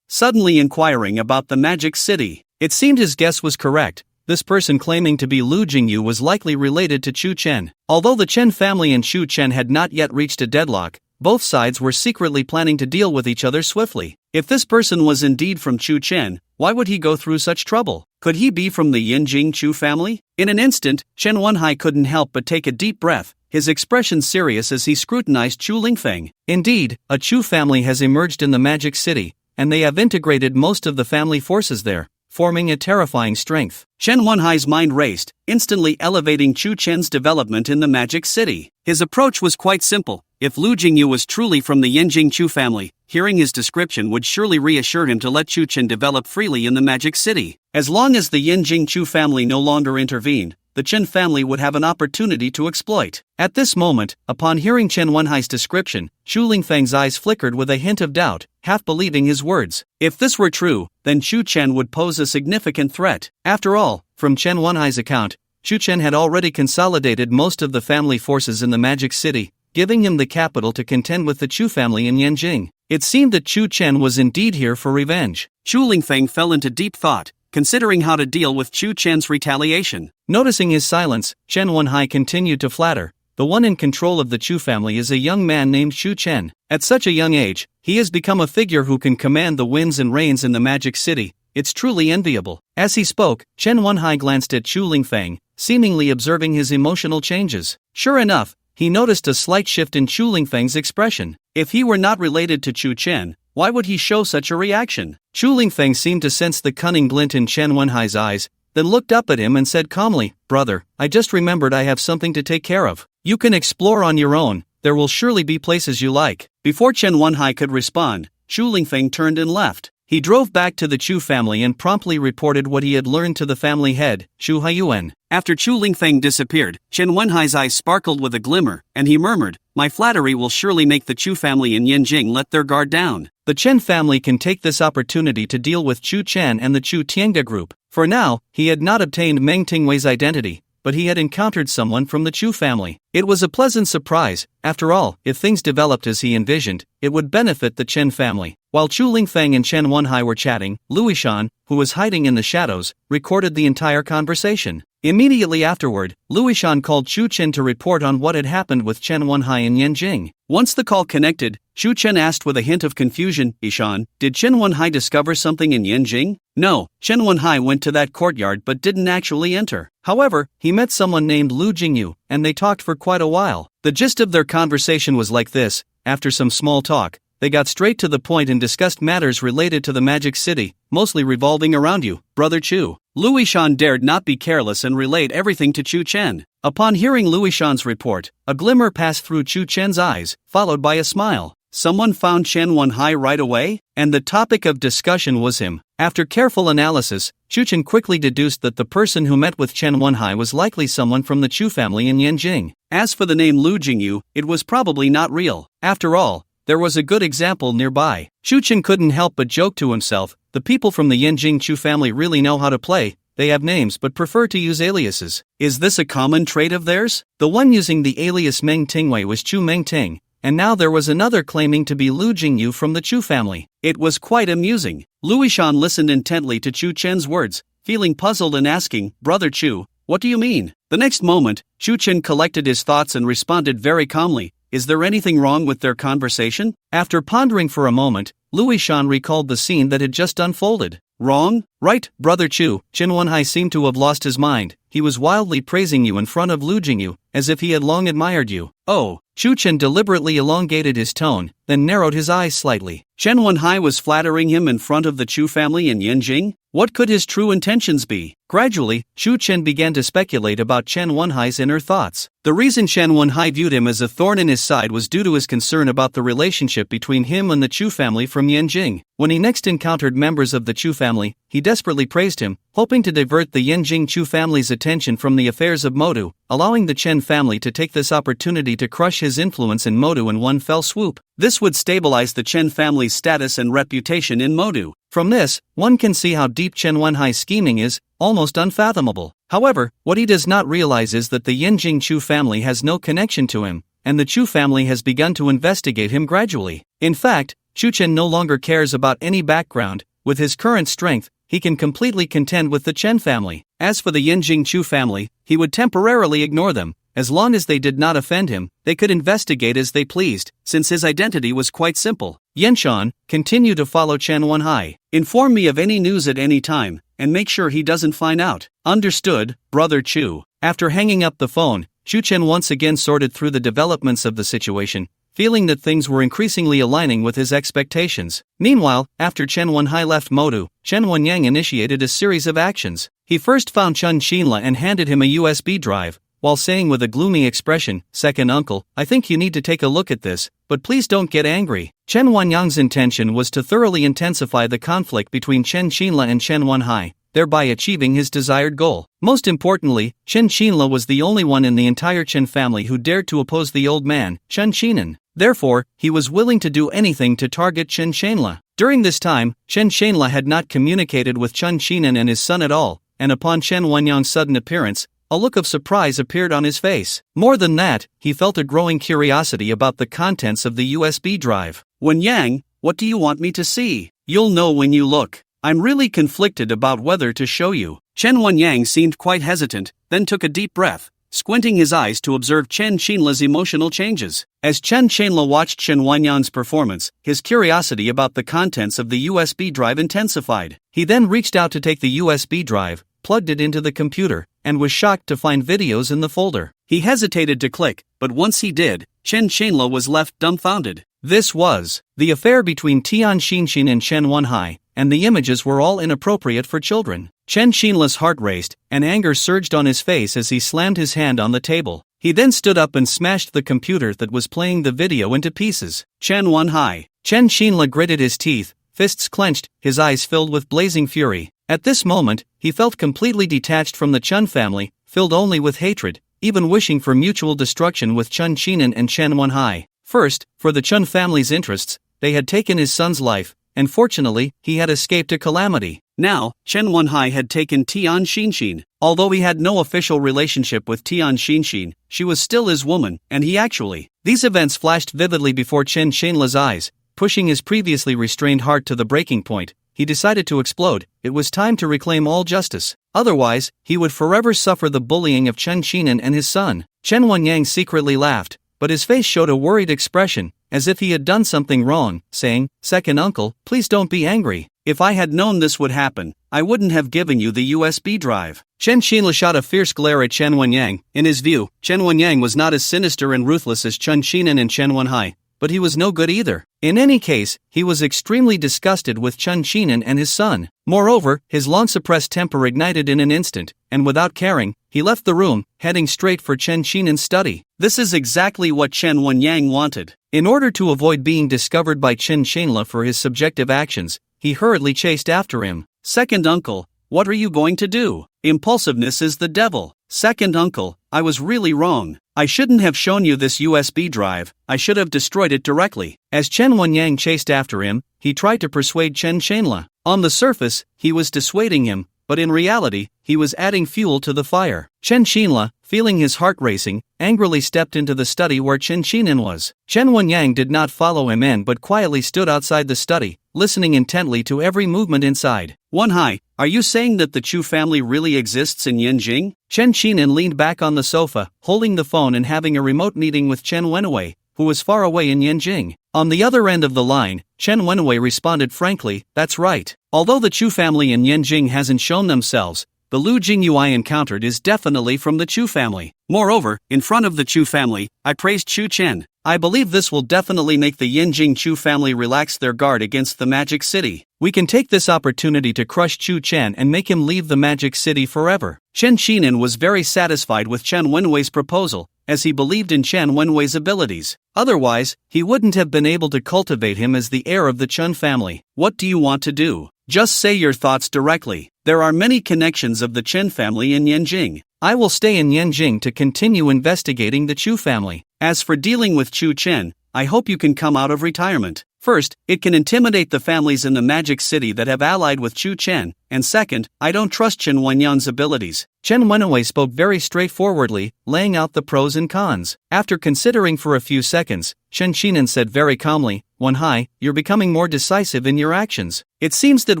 Suddenly inquiring about the Magic City. It seemed his guess was correct. This person claiming to be Lu Jingyu was likely related to Chu Chen. Although the Chen family and Chu Chen had not yet reached a deadlock, both sides were secretly planning to deal with each other swiftly. If this person was indeed from Chu Chen, why would he go through such trouble? Could he be from the Yanjing Chu family? In an instant, Chen Wenhai couldn't help but take a deep breath, his expression serious as he scrutinized Zhu Lingfeng. Indeed, a Chu family has emerged in the Magic City, and they have integrated most of the family forces there, forming a terrifying strength. Chen Wenhai's mind raced, instantly elevating Chu Chen's development in the Magic City. His approach was quite simple. If Lu Jingyu was truly from the Yanjing Chu family, hearing his description would surely reassure him to let Chu Chen develop freely in the Magic City. As long as the Yanjing Chu family no longer intervened, the Chen family would have an opportunity to exploit. At this moment, upon hearing Chen Wenhai's description, Zhu Lingfeng's eyes flickered with a hint of doubt, half believing his words. If this were true, then Chu Chen would pose a significant threat. After all, from Chen Wenhai's account, Chu Chen had already consolidated most of the family forces in the Magic City, giving him the capital to contend with the Chu family in Yanjing. It seemed that Chu Chen was indeed here for revenge. Zhu Lingfeng fell into deep thought, considering how to deal with Chu Chen's retaliation. Noticing his silence, Chen Wenhai continued to flatter. The one in control of the Chu family is a young man named Chu Chen. At such a young age, he has become a figure who can command the winds and rains in the Magic City. It's truly enviable. As he spoke, Chen Wenhai glanced at Zhu Lingfeng, seemingly observing his emotional changes. Sure enough, he noticed a slight shift in Zhu Lingfeng's expression. If he were not related to Chu Chen, why would he show such a reaction? Zhu Lingfeng seemed to sense the cunning glint in Chen Wenhai's eyes, then looked up at him and said calmly, "Brother, I just remembered I have something to take care of. You can explore on your own, there will surely be places you like." Before Chen Wenhai could respond, Zhu Lingfeng turned and left. He drove back to the Chu family and promptly reported what he had learned to the family head, Chu Haiyuan. After Zhu Lingfeng disappeared, Chen Wenhai's eyes sparkled with a glimmer, and he murmured, "My flattery will surely make the Chu family in Yanjing let their guard down. The Chen family can take this opportunity to deal with Chu Chen and the Chu Tiange group." For now, he had not obtained Meng Tingwei's identity, but he had encountered someone from the Chu family. It was a pleasant surprise. After all, if things developed as he envisioned, it would benefit the Chen family. While Zhu Lingfeng and Chen Wenhai were chatting, Luishan, who was hiding in the shadows, recorded the entire conversation. Immediately afterward, Luishan called Chu Chen to report on what had happened with Chen Wenhai in Yanjing. Once the call connected, Chu Chen asked with a hint of confusion, "Ishan, did Chen Wenhai discover something in Yanjing?" "No, Chen Wenhai went to that courtyard but didn't actually enter. However, he met someone named Lu Jingyu, and they talked for quite a while. The gist of their conversation was like this: after some small talk, they got straight to the point and discussed matters related to the Magic City, mostly revolving around you, Brother Chu." Luishan dared not be careless and relayed everything to Chu Chen. Upon hearing Luishan's report, a glimmer passed through Chu Chen's eyes, followed by a smile. someone found Chen Wenhai right away? And the topic of discussion was him. After careful analysis, Chen quickly deduced that the person who met with Chen Wenhai was likely someone from the Chu family in Yanjing. As for the name Lu Jingyu, it was probably not real. After all, there was a good example nearby. Chen couldn't help but joke to himself, the people from the Yanjing Chu family really know how to play. They have names but prefer to use aliases. Is this a common trait of theirs? The one using the alias Meng Tingwei was Chu Meng Ting, and now there was another claiming to be Lu Jingyu from the Chu family. It was quite amusing. Luishan listened intently to Chu Chen's words, feeling puzzled and asking, "Brother Chu, what do you mean?" The next moment, Chu Chen collected his thoughts and responded very calmly, "Is there anything wrong with their conversation?" After pondering for a moment, Luishan recalled the scene that had just unfolded. "Wrong? Right, Brother Chu." Chen Wenhai seemed to have lost his mind. He was wildly praising you in front of Lu Jingyu, as if he had long admired you. "Oh." Chu Chen deliberately elongated his tone, then narrowed his eyes slightly. Chen Wenhai was flattering him in front of the Chu family in Yanjing? What could his true intentions be? Gradually, Chu Chen began to speculate about Chen Wenhai's inner thoughts. The reason Chen Wenhai viewed him as a thorn in his side was due to his concern about the relationship between him and the Chu family from Yanjing. When he next encountered members of the Chu family, he desperately praised him, hoping to divert the Yanjing Chu family's attention from the affairs of Modu, allowing the Chen family to take this opportunity to crush his influence in Modu in one fell swoop. This would stabilize the Chen family's status and reputation in Modu. From this, one can see how deep Chen Wenhai's scheming is, almost unfathomable. However, what he does not realize is that the Yanjing Chu family has no connection to him, and the Chu family has begun to investigate him gradually. In fact, Chu Chen no longer cares about any background. With his current strength, he can completely contend with the Chen family. As for the Yanjing Chu family, he would temporarily ignore them. As long as they did not offend him, they could investigate as they pleased, since his identity was quite simple. Yenshan, continue to follow Chen Wenhai. Inform me of any news at any time, and make sure he doesn't find out. Understood, Brother Chu. After hanging up the phone, Chu Chen once again sorted through the developments of the situation, feeling that things were increasingly aligning with his expectations. Meanwhile, after Chen Wenhai left Modu, Chen Wenyang initiated a series of actions. He first found Chen Xinla and handed him a USB drive, while saying with a gloomy expression, "Second uncle, I think you need to take a look at this, but please don't get angry." Chen Wenyang's intention was to thoroughly intensify the conflict between Chen Xinla and Chen Wenhai, thereby achieving his desired goal. Most importantly, Chen Xinla was the only one in the entire Chen family who dared to oppose the old man, Chen Xinan. Therefore, he was willing to do anything to target Chen Xinla. During this time, Chen Xinla had not communicated with Chen Xinan and his son at all, and upon Chen Wenyang's sudden appearance, a look of surprise appeared on his face. More than that, he felt a growing curiosity about the contents of the USB drive. "Wenyang, what do you want me to see?" "You'll know when you look. I'm really conflicted about whether to show you." Chen Wenyang seemed quite hesitant, then took a deep breath, squinting his eyes to observe Chen Xinla's emotional changes. As Chen Xinla watched Chen Wenyang's performance, his curiosity about the contents of the USB drive intensified. He then reached out to take the USB drive, plugged it into the computer, and was shocked to find videos in the folder. He hesitated to click, but once he did, Chen Xinla was left dumbfounded. This was the affair between Tian Xinxin and Chen Wenhai, and the images were all inappropriate for children. Chen Xinla's heart raced, and anger surged on his face as he slammed his hand on the table. He then stood up and smashed the computer that was playing the video into pieces. Chen Wenhai. Chen Xinla gritted his teeth, fists clenched, his eyes filled with blazing fury. At this moment, he felt completely detached from the Chen family, filled only with hatred, even wishing for mutual destruction with Chen Xinan and Chen Wenhai. First, for the Chen family's interests, they had taken his son's life, and fortunately, he had escaped a calamity. Now, Chen Wenhai had taken Tian Xinxin. Although he had no official relationship with Tian Xinxin, she was still his woman, and he actually. These events flashed vividly before Chen Xinla's eyes, pushing his previously restrained heart to the breaking point. He decided to explode. It was time to reclaim all justice. Otherwise, he would forever suffer the bullying of Chen Xinan and his son. Chen Wenyang secretly laughed, but his face showed a worried expression, as if he had done something wrong, saying, "Second uncle, please don't be angry. If I had known this would happen, I wouldn't have given you the USB drive." Chen Xinla shot a fierce glare at Chen Wenyang. In his view, Chen Wenyang was not as sinister and ruthless as Chen Xinan and Chen Wenhai, but he was no good either. In any case, he was extremely disgusted with Chen Xinan and his son. Moreover, his long-suppressed temper ignited in an instant. and without caring, he left the room, heading straight for Chen Xinan's study. This is exactly what Chen Wenyang wanted. In order to avoid being discovered by Chen Xinla for his subjective actions, he hurriedly chased after him. Second uncle, what are you going to do? Impulsiveness is the devil. Second uncle, I was really wrong. I shouldn't have shown you this USB drive, I should have destroyed it directly. As Chen Wenyang chased after him, he tried to persuade Chen Xinla. On the surface, he was dissuading him, but in reality, he was adding fuel to the fire. Chen Xinla, feeling his heart racing, angrily stepped into the study where Chen Xinan was. Chen Wenyang did not follow him in but quietly stood outside the study, listening intently to every movement inside. Wenhai, are you saying that the Chu family really exists in Yanjing? Chen Xinan leaned back on the sofa, holding the phone and having a remote meeting with Chen Wenwei, who was far away in Yanjing. On the other end of the line, Chen Wenwei responded frankly, that's right. Although the Chu family in Yanjing hasn't shown themselves, the Lu Jingyu I encountered is definitely from the Chu family. Moreover, in front of the Chu family, I praised Chu Chen. I believe this will definitely make the Yanjing Chu family relax their guard against the Magic City. We can take this opportunity to crush Chu Chen and make him leave the Magic City forever. Chen Xinan was very satisfied with Chen Wenwei's proposal, as he believed in Chen Wenwei's abilities. Otherwise, he wouldn't have been able to cultivate him as the heir of the Chen family. What do you want to do? Just say your thoughts directly. There are many connections of the Chen family in Yanjing. I will stay in Yanjing to continue investigating the Chu family. As for dealing with Chu Chen, I hope you can come out of retirement. First, it can intimidate the families in the Magic City that have allied with Chu Chen, and second, I don't trust Chen Wenyang's abilities. Chen Wenwei spoke very straightforwardly, laying out the pros and cons. After considering for a few seconds, Chen Xinan said very calmly, Wenhai, you're becoming more decisive in your actions. It seems that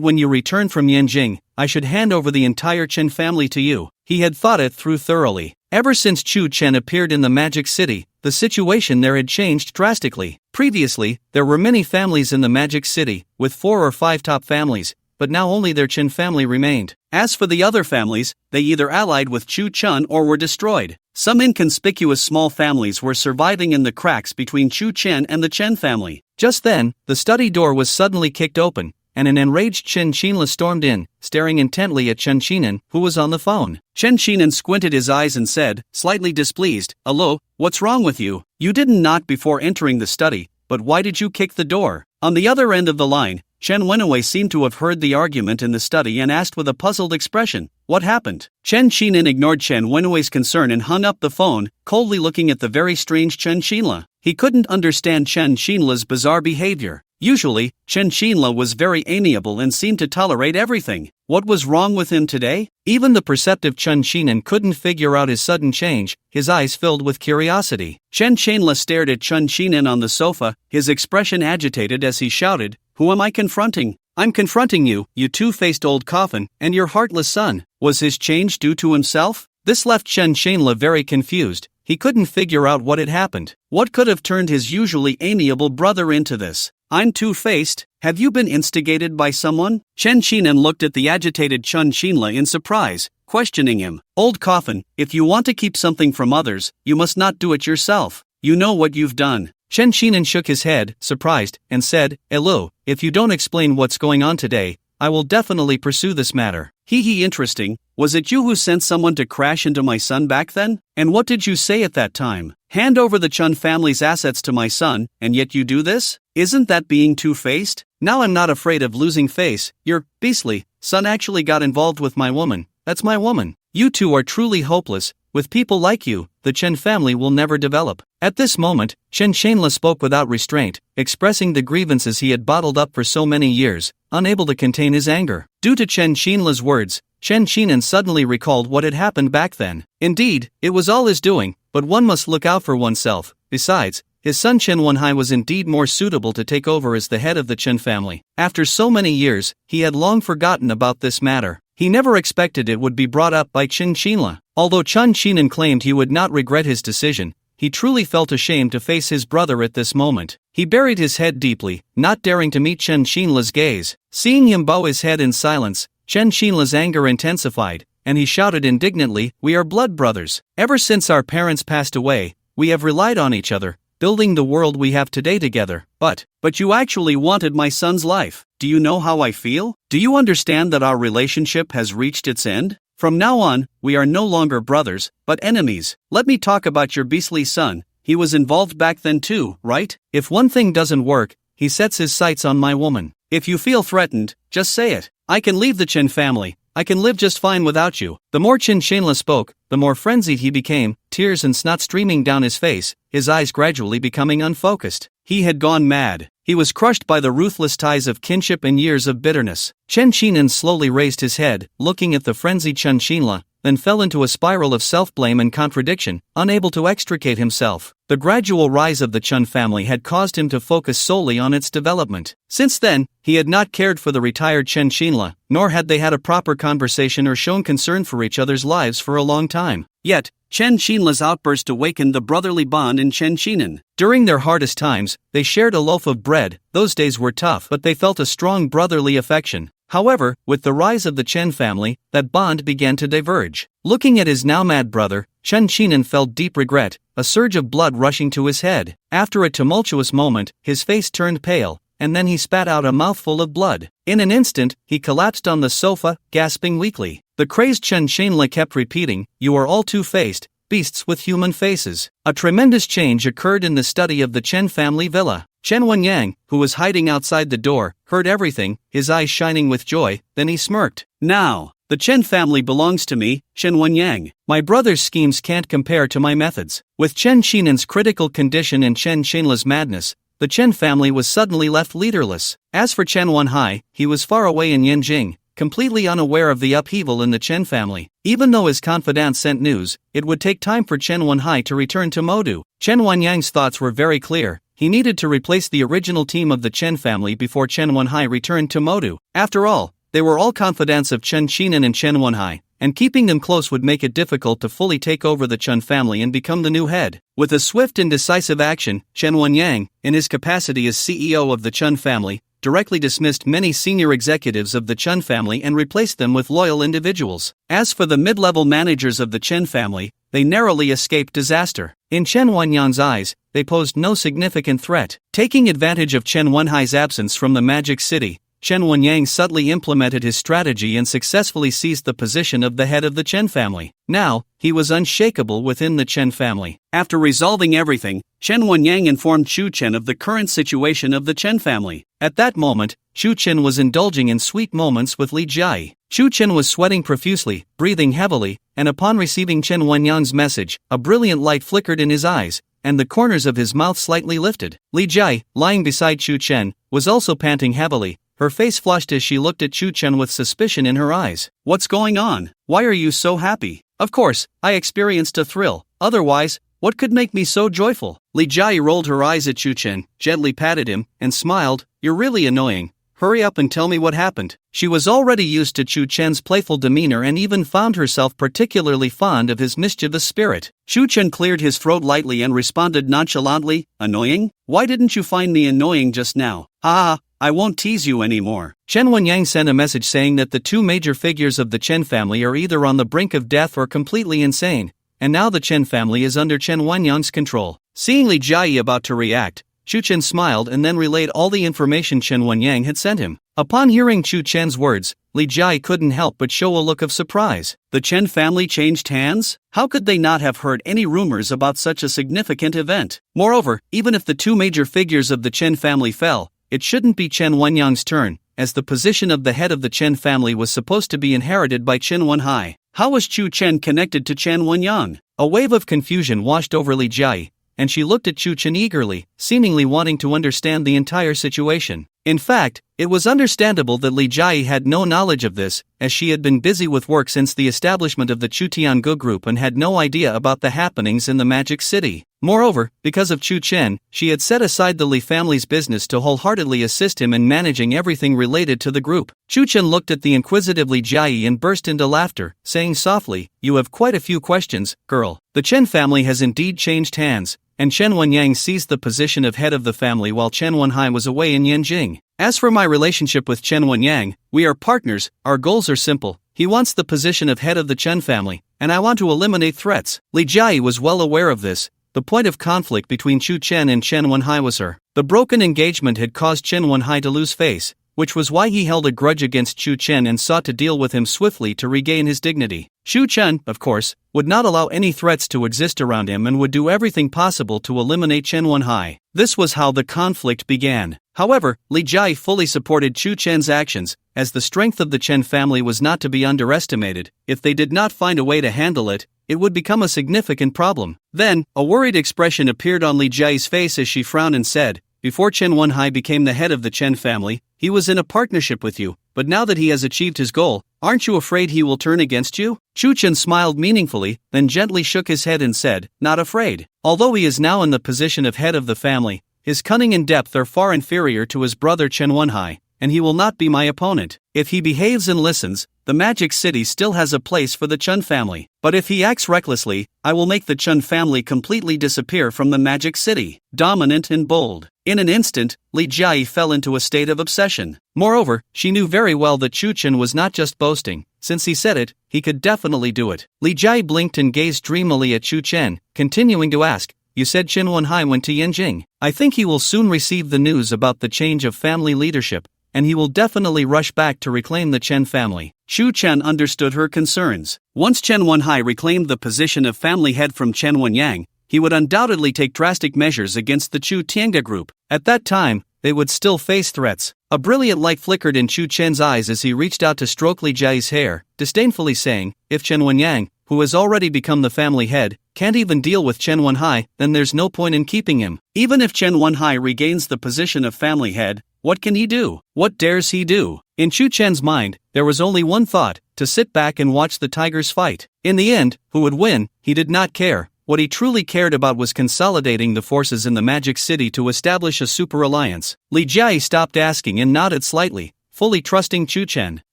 when you return from Yanjing, I should hand over the entire Chen family to you. He had thought it through thoroughly. Ever since Chu Chen appeared in the Magic City, the situation there had changed drastically. Previously, there were many families in the Magic City, with 4 or 5 top families, but now only their Chen family remained. As for the other families, they either allied with Chu Chen or were destroyed. Some inconspicuous small families were surviving in the cracks between Chu Chen and the Chen family. Just then, the study door was suddenly kicked open, and an enraged Chen Xinla stormed in, staring intently at Chen Xinan, who was on the phone. Chen Xinan squinted his eyes and said, slightly displeased, "Hello, what's wrong with you? You didn't knock before entering the study, but why did you kick the door?" On the other end of the line, Chen Wenwei seemed to have heard the argument in the study and asked with a puzzled expression, "What happened?" Chen Xinan ignored Chen Wenwei's concern and hung up the phone, coldly looking at the very strange Chen Xinla. He couldn't understand Chen Xinla's bizarre behavior. Usually, Chen Xinla was very amiable and seemed to tolerate everything. What was wrong with him today? Even the perceptive Chen Xinan couldn't figure out his sudden change, his eyes filled with curiosity. Chen Xinla stared at Chen Xinan on the sofa, his expression agitated as he shouted, "Who am I confronting? I'm confronting you, you two-faced old coffin, and your heartless son." Was his change due to himself? This left Chen Xinla very confused. He couldn't figure out what had happened. What could have turned his usually amiable brother into this? "I'm two-faced? Have you been instigated by someone?" Chen Xinan looked at the agitated Chen Xinla in surprise, questioning him. "Old coffin, if you want to keep something from others, you must not do it yourself. You know what you've done." Chen Xinan shook his head, surprised, and said, "Hello, if you don't explain what's going on today, I will definitely pursue this matter." Interesting. Was it you who sent someone to crash into my son back then? And what did you say at that time? Hand over the Chen family's assets to my son, and yet you do this? Isn't that being two-faced? Now I'm not afraid of losing face. Your beastly son actually got involved with my woman. That's my woman. You two are truly hopeless. With people like you, the Chen family will never develop. At this moment, Chen Xinla spoke without restraint, expressing the grievances he had bottled up for so many years, unable to contain his anger. Due to Chen Xinla's words, Chen Xinan suddenly recalled what had happened back then. Indeed, it was all his doing, but one must look out for oneself. Besides, his son Chen Wenhai was indeed more suitable to take over as the head of the Chen family. After so many years, he had long forgotten about this matter. He never expected it would be brought up by Chen Xinla. Although Chen Xinan claimed he would not regret his decision, he truly felt ashamed to face his brother at this moment. He buried his head deeply, not daring to meet Chen Xinla's gaze. Seeing him bow his head in silence, Chen Xinla's anger intensified, and he shouted indignantly, "We are blood brothers. Ever since our parents passed away, we have relied on each other, building the world we have today together. But you actually wanted my son's life. Do you know how I feel? Do you understand that our relationship has reached its end? From now on, we are no longer brothers, but enemies. Let me talk about your beastly son. He was involved back then too, right? If one thing doesn't work, he sets his sights on my woman. If you feel threatened, just say it. I can leave the Chen family. I can live just fine without you. The more Chen Shanla spoke, the more frenzied he became, tears and snot streaming down his face, his eyes gradually becoming unfocused. He had gone mad. He was crushed by the ruthless ties of kinship and years of bitterness. Chen Qinan slowly raised his head, looking at the frenzied Chen Shanla, then fell into a spiral of self-blame and contradiction, unable to extricate himself. The gradual rise of the Chen family had caused him to focus solely on its development. Since then, he had not cared for the retired Chen Shanla, nor had they had a proper conversation or shown concern for each other's lives for a long time. Yet, Chen Shanla's outburst awakened the brotherly bond in Chen Qinan. During their hardest times, they shared a loaf of bread. Those days were tough, but they felt a strong brotherly affection. However, with the rise of the Chen family, that bond began to diverge. Looking at his now mad brother, Chen Qinan felt deep regret, a surge of blood rushing to his head. After a tumultuous moment, his face turned pale, and then he spat out a mouthful of blood. In an instant, he collapsed on the sofa, gasping weakly. The crazed Chen Shanla kept repeating, "You are all two-faced, beasts with human faces." A tremendous change occurred in the study of the Chen family villa. Chen Wenyang, who was hiding outside the door, heard everything, his eyes shining with joy, then he smirked. "Now, the Chen family belongs to me, Chen Wenyang. My brother's schemes can't compare to my methods." With Chen Shinan's critical condition and Chen Shanla's madness, the Chen family was suddenly left leaderless. As for Chen Wenhai, he was far away in Yanjing, completely unaware of the upheaval in the Chen family. Even though his confidants sent news, it would take time for Chen Wenhai to return to Modu. Chen Wenyang's thoughts were very clear. He needed to replace the original team of the Chen family before Chen Wenhai returned to Modu. After all, they were all confidants of Chen Qinan and Chen Wenhai, and keeping them close would make it difficult to fully take over the Chen family and become the new head. With a swift and decisive action, Chen Wenyang, in his capacity as CEO of the Chen family, directly dismissed many senior executives of the Chen family and replaced them with loyal individuals. As for the mid-level managers of the Chen family, they narrowly escaped disaster. In Chen Wenyang's eyes, they posed no significant threat. Taking advantage of Chen Wenhai's absence from the Magic City, Chen Wenyang subtly implemented his strategy and successfully seized the position of the head of the Chen family. Now, he was unshakable within the Chen family. After resolving everything, Chen Wenyang informed Chu Chen of the current situation of the Chen family. At that moment, Chu Chen was indulging in sweet moments with Li Jiai. Chu Chen was sweating profusely, breathing heavily, and upon receiving Chen Wenyang's message, a brilliant light flickered in his eyes, and the corners of his mouth slightly lifted. Li Jiai, lying beside Chu Chen, was also panting heavily. Her face flushed as she looked at Chu Chen with suspicion in her eyes. "What's going on? Why are you so happy?" "Of course, I experienced a thrill. Otherwise, what could make me so joyful?" Li Jiai rolled her eyes at Chu Chen, gently patted him, and smiled. "You're really annoying. Hurry up and tell me what happened." She was already used to Chu Chen's playful demeanor and even found herself particularly fond of his mischievous spirit. Chu Chen cleared his throat lightly and responded nonchalantly, "Annoying? Why didn't you find me annoying just now? Ha! I won't tease you anymore." Chen Wenyang sent a message saying that the two major figures of the Chen family are either on the brink of death or completely insane, and now the Chen family is under Chen Wenyang's control. Seeing Li Jiai about to react, Chu Chen smiled and then relayed all the information Chen Wenyang had sent him. Upon hearing Chu Chen's words, Li Jiai couldn't help but show a look of surprise. The Chen family changed hands? How could they not have heard any rumors about such a significant event? Moreover, even if the two major figures of the Chen family fell, it shouldn't be Chen Wenyang's turn, as the position of the head of the Chen family was supposed to be inherited by Chen Wenhai. How was Chu Chen connected to Chen Wenyang? A wave of confusion washed over Li Jiai, and she looked at Chu Chen eagerly, seemingly wanting to understand the entire situation. In fact, it was understandable that Li Jiai had no knowledge of this, as she had been busy with work since the establishment of the Chu Tiangu group and had no idea about the happenings in the Magic City. Moreover, because of Chu Chen, she had set aside the Li family's business to wholeheartedly assist him in managing everything related to the group. Chu Chen looked at the inquisitive Li Jiai and burst into laughter, saying softly, "You have quite a few questions, girl. The Chen family has indeed changed hands, and Chen Wenyang seized the position of head of the family while Chen Wenhai was away in Yanjing. As for my relationship with Chen Wenyang, we are partners. Our goals are simple. He wants the position of head of the Chen family, and I want to eliminate threats." Li Jiai was well aware of this. The point of conflict between Chu Chen and Chen Wenhai was her. The broken engagement had caused Chen Wenhai to lose face, which was why he held a grudge against Chu Chen and sought to deal with him swiftly to regain his dignity. Chu Chen, of course, would not allow any threats to exist around him and would do everything possible to eliminate Chen Wenhai. This was how the conflict began. However, Li Jia fully supported Chu Chen's actions, as the strength of the Chen family was not to be underestimated. If they did not find a way to handle it, it would become a significant problem. Then, a worried expression appeared on Li Jia's face as she frowned and said, "Before Chen Wenhai became the head of the Chen family, he was in a partnership with you, but now that he has achieved his goal, aren't you afraid he will turn against you?" Chu Chen smiled meaningfully, then gently shook his head and said, "Not afraid. Although he is now in the position of head of the family, his cunning and depth are far inferior to his brother Chen Wenhai, and he will not be my opponent. If he behaves and listens, the Magic City still has a place for the Chen family. But if he acts recklessly, I will make the Chen family completely disappear from the Magic City." Dominant and bold. In an instant, Li Jia fell into a state of obsession. Moreover, she knew very well that Chu Chen was not just boasting. Since he said it, he could definitely do it. Li Jia blinked and gazed dreamily at Chu Chen, continuing to ask, "You said Chen Wenhai went to Yanjing. I think he will soon receive the news about the change of family leadership, and he will definitely rush back to reclaim the Chen family." Chu Chen understood her concerns. Once Chen Wenhai reclaimed the position of family head from Chen Wenyang, he would undoubtedly take drastic measures against the Chu Tianga group. At that time, they would still face threats. A brilliant light flickered in Chu Chen's eyes as he reached out to stroke Li Jia's hair, disdainfully saying, "If Chen Wenyang, who has already become the family head, can't even deal with Chen Wenhai, then there's no point in keeping him. Even if Chen Wenhai regains the position of family head, what can he do? What dares he do?" In Chu Chen's mind, there was only one thought: to sit back and watch the tigers fight. In the end, who would win, he did not care. What he truly cared about was consolidating the forces in the Magic City to establish a super alliance. Li Jia stopped asking and nodded slightly, fully trusting Chu Chen.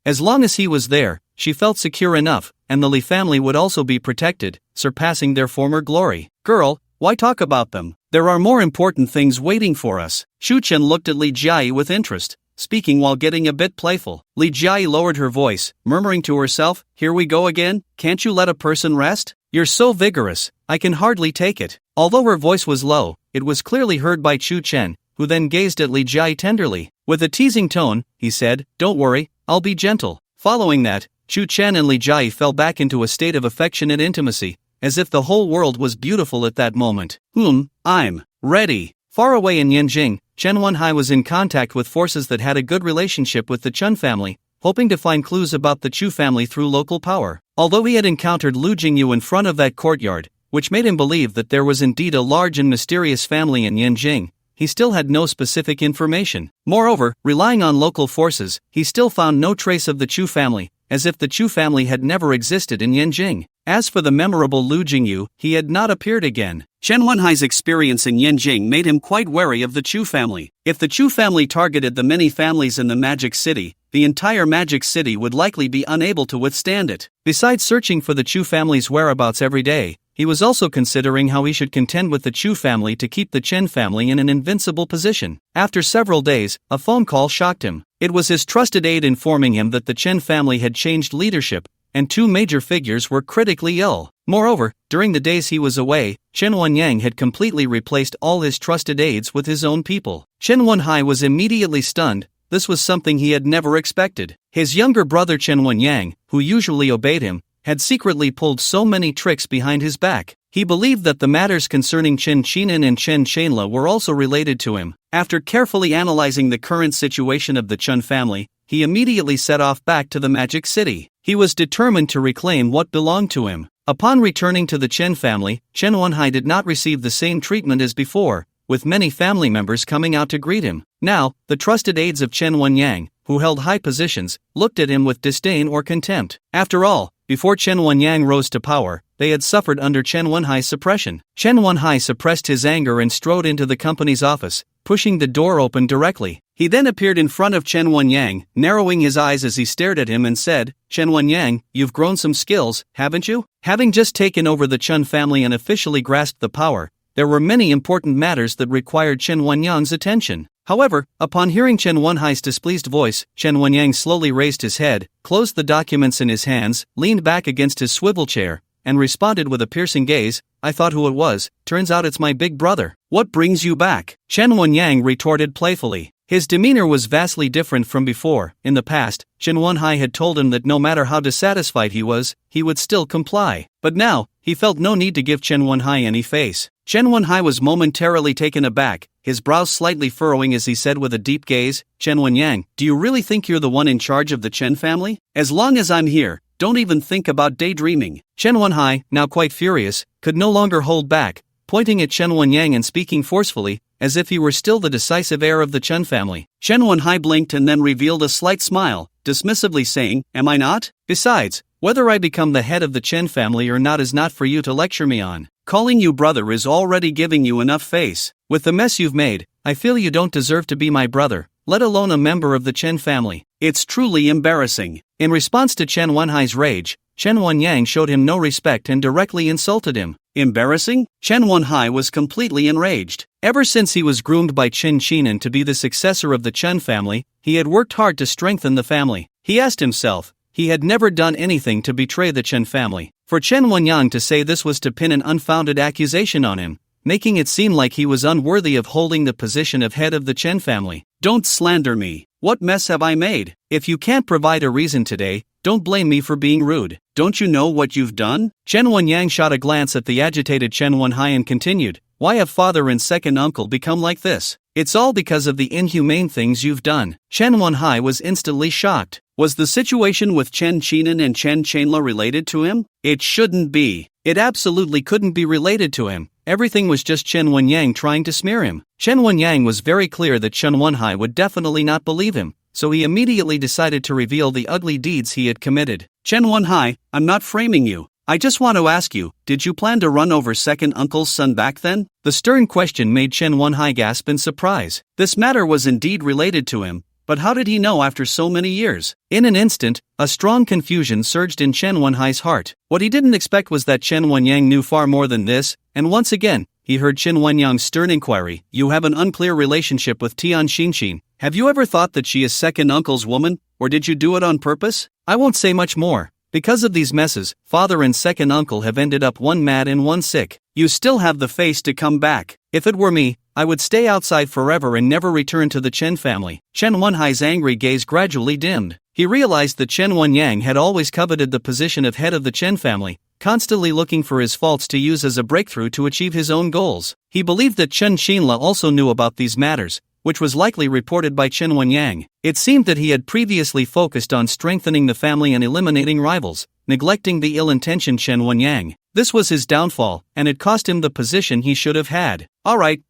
As long as he was there, she felt secure enough, and the Li family would also be protected, surpassing their former glory. "Girl, why talk about them? There are more important things waiting for us." Chu Chen looked at Li Jia with interest, speaking while getting a bit playful. Li Jia lowered her voice, murmuring to herself, "Here we go again, can't you let a person rest? You're so vigorous, I can hardly take it." Although her voice was low, it was clearly heard by Chu Chen, who then gazed at Li Jia tenderly. With a teasing tone, he said, "Don't worry, I'll be gentle." Following that, Chu Chen and Li Jia fell back into a state of affectionate intimacy, as if the whole world was beautiful at that moment. I'm ready." Far away in Yanjing, Chen Wenhai was in contact with forces that had a good relationship with the Chen family, hoping to find clues about the Chu family through local power. Although he had encountered Lu Jingyu in front of that courtyard, which made him believe that there was indeed a large and mysterious family in Yanjing, he still had no specific information. Moreover, relying on local forces, he still found no trace of the Chu family, as if the Chu family had never existed in Yanjing. As for the memorable Lu Jingyu, he had not appeared again. Chen Wenhai's experience in Yanjing made him quite wary of the Chu family. If the Chu family targeted the many families in the Magic City, the entire Magic City would likely be unable to withstand it. Besides searching for the Chu family's whereabouts every day, he was also considering how he should contend with the Chu family to keep the Chen family in an invincible position. After several days, a phone call shocked him. It was his trusted aide informing him that the Chen family had changed leadership, and two major figures were critically ill. Moreover, during the days he was away, Chen Wenyang had completely replaced all his trusted aides with his own people. Chen Wenhai was immediately stunned. This was something he had never expected. His younger brother Chen Wenyang, who usually obeyed him, had secretly pulled so many tricks behind his back. He believed that the matters concerning Chen Qinan and Chen Qianla were also related to him. After carefully analyzing the current situation of the Chen family, he immediately set off back to the Magic City. He was determined to reclaim what belonged to him. Upon returning to the Chen family, Chen Wenhai did not receive the same treatment as before, with many family members coming out to greet him. Now, the trusted aides of Chen Wenyang, who held high positions, looked at him with disdain or contempt. After all, before Chen Wenyang rose to power, they had suffered under Chen Wenhai's suppression. Chen Wenhai suppressed his anger and strode into the company's office, pushing the door open directly. He then appeared in front of Chen Wenyang, narrowing his eyes as he stared at him and said, "Chen Wenyang, you've grown some skills, haven't you?" Having just taken over the Chen family and officially grasped the power, there were many important matters that required Chen Wenyang's attention. However, upon hearing Chen Wenhai's displeased voice, Chen Wenyang slowly raised his head, closed the documents in his hands, leaned back against his swivel chair, and responded with a piercing gaze, "I thought who it was, turns out it's my big brother. What brings you back?" Chen Wenyang retorted playfully. His demeanor was vastly different from before. In the past, Chen Wenhai had told him that no matter how dissatisfied he was, he would still comply. But now, he felt no need to give Chen Wenhai any face. Chen Wenhai was momentarily taken aback, his brows slightly furrowing as he said with a deep gaze, "Chen Wenyang, do you really think you're the one in charge of the Chen family? As long as I'm here, don't even think about daydreaming." Chen Wenhai, now quite furious, could no longer hold back, pointing at Chen Wenyang and speaking forcefully, as if he were still the decisive heir of the Chen family. Chen Wenhai blinked and then revealed a slight smile, dismissively saying, "Am I not? Besides, whether I become the head of the Chen family or not is not for you to lecture me on. Calling you brother is already giving you enough face. With the mess you've made, I feel you don't deserve to be my brother, let alone a member of the Chen family. It's truly embarrassing." In response to Chen Wenhai's rage, Chen Wenyang showed him no respect and directly insulted him. Embarrassing? Chen Wenhai was completely enraged. Ever since he was groomed by Chen Qinan to be the successor of the Chen family, he had worked hard to strengthen the family. He asked himself, he had never done anything to betray the Chen family. For Chen Wenyang to say this was to pin an unfounded accusation on him, making it seem like he was unworthy of holding the position of head of the Chen family. "Don't slander me. What mess have I made? If you can't provide a reason today, don't blame me for being rude. Don't you know what you've done?" Chen Wenyang shot a glance at the agitated Chen Wenhai and continued, "Why have father and second uncle become like this? It's all because of the inhumane things you've done." Chen Wenhai was instantly shocked. Was the situation with Chen Qinan and Chen Chenla related to him? It shouldn't be. It absolutely couldn't be related to him. Everything was just Chen Wenyang trying to smear him. Chen Wenyang was very clear that Chen Wenhai would definitely not believe him, so he immediately decided to reveal the ugly deeds he had committed. "Chen Wenhai, I'm not framing you. I just want to ask you, did you plan to run over second uncle's son back then?" The stern question made Chen Wenhai gasp in surprise. This matter was indeed related to him, but how did he know after so many years? In an instant, a strong confusion surged in Chen Wenhai's heart. What he didn't expect was that Chen Wenyang knew far more than this, and once again, he heard Chen Wenyang's stern inquiry, "You have an unclear relationship with Tian Xinxin. Have you ever thought that she is second uncle's woman, or did you do it on purpose?" I won't say much more. Because of these messes, father and second uncle have ended up one mad and one sick. You still have the face to come back. If it were me, I would stay outside forever and never return to the Chen family. Chen Wenhai's angry gaze gradually dimmed. He realized that Chen Wenyang had always coveted the position of head of the Chen family, constantly looking for his faults to use as a breakthrough to achieve his own goals. He believed that Chen Xinla also knew about these matters, which was likely reported by Chen Wenyang. It seemed that he had previously focused on strengthening the family and eliminating rivals, neglecting the ill-intentioned Chen Wenyang. This was his downfall, and it cost him the position he should have had. All right,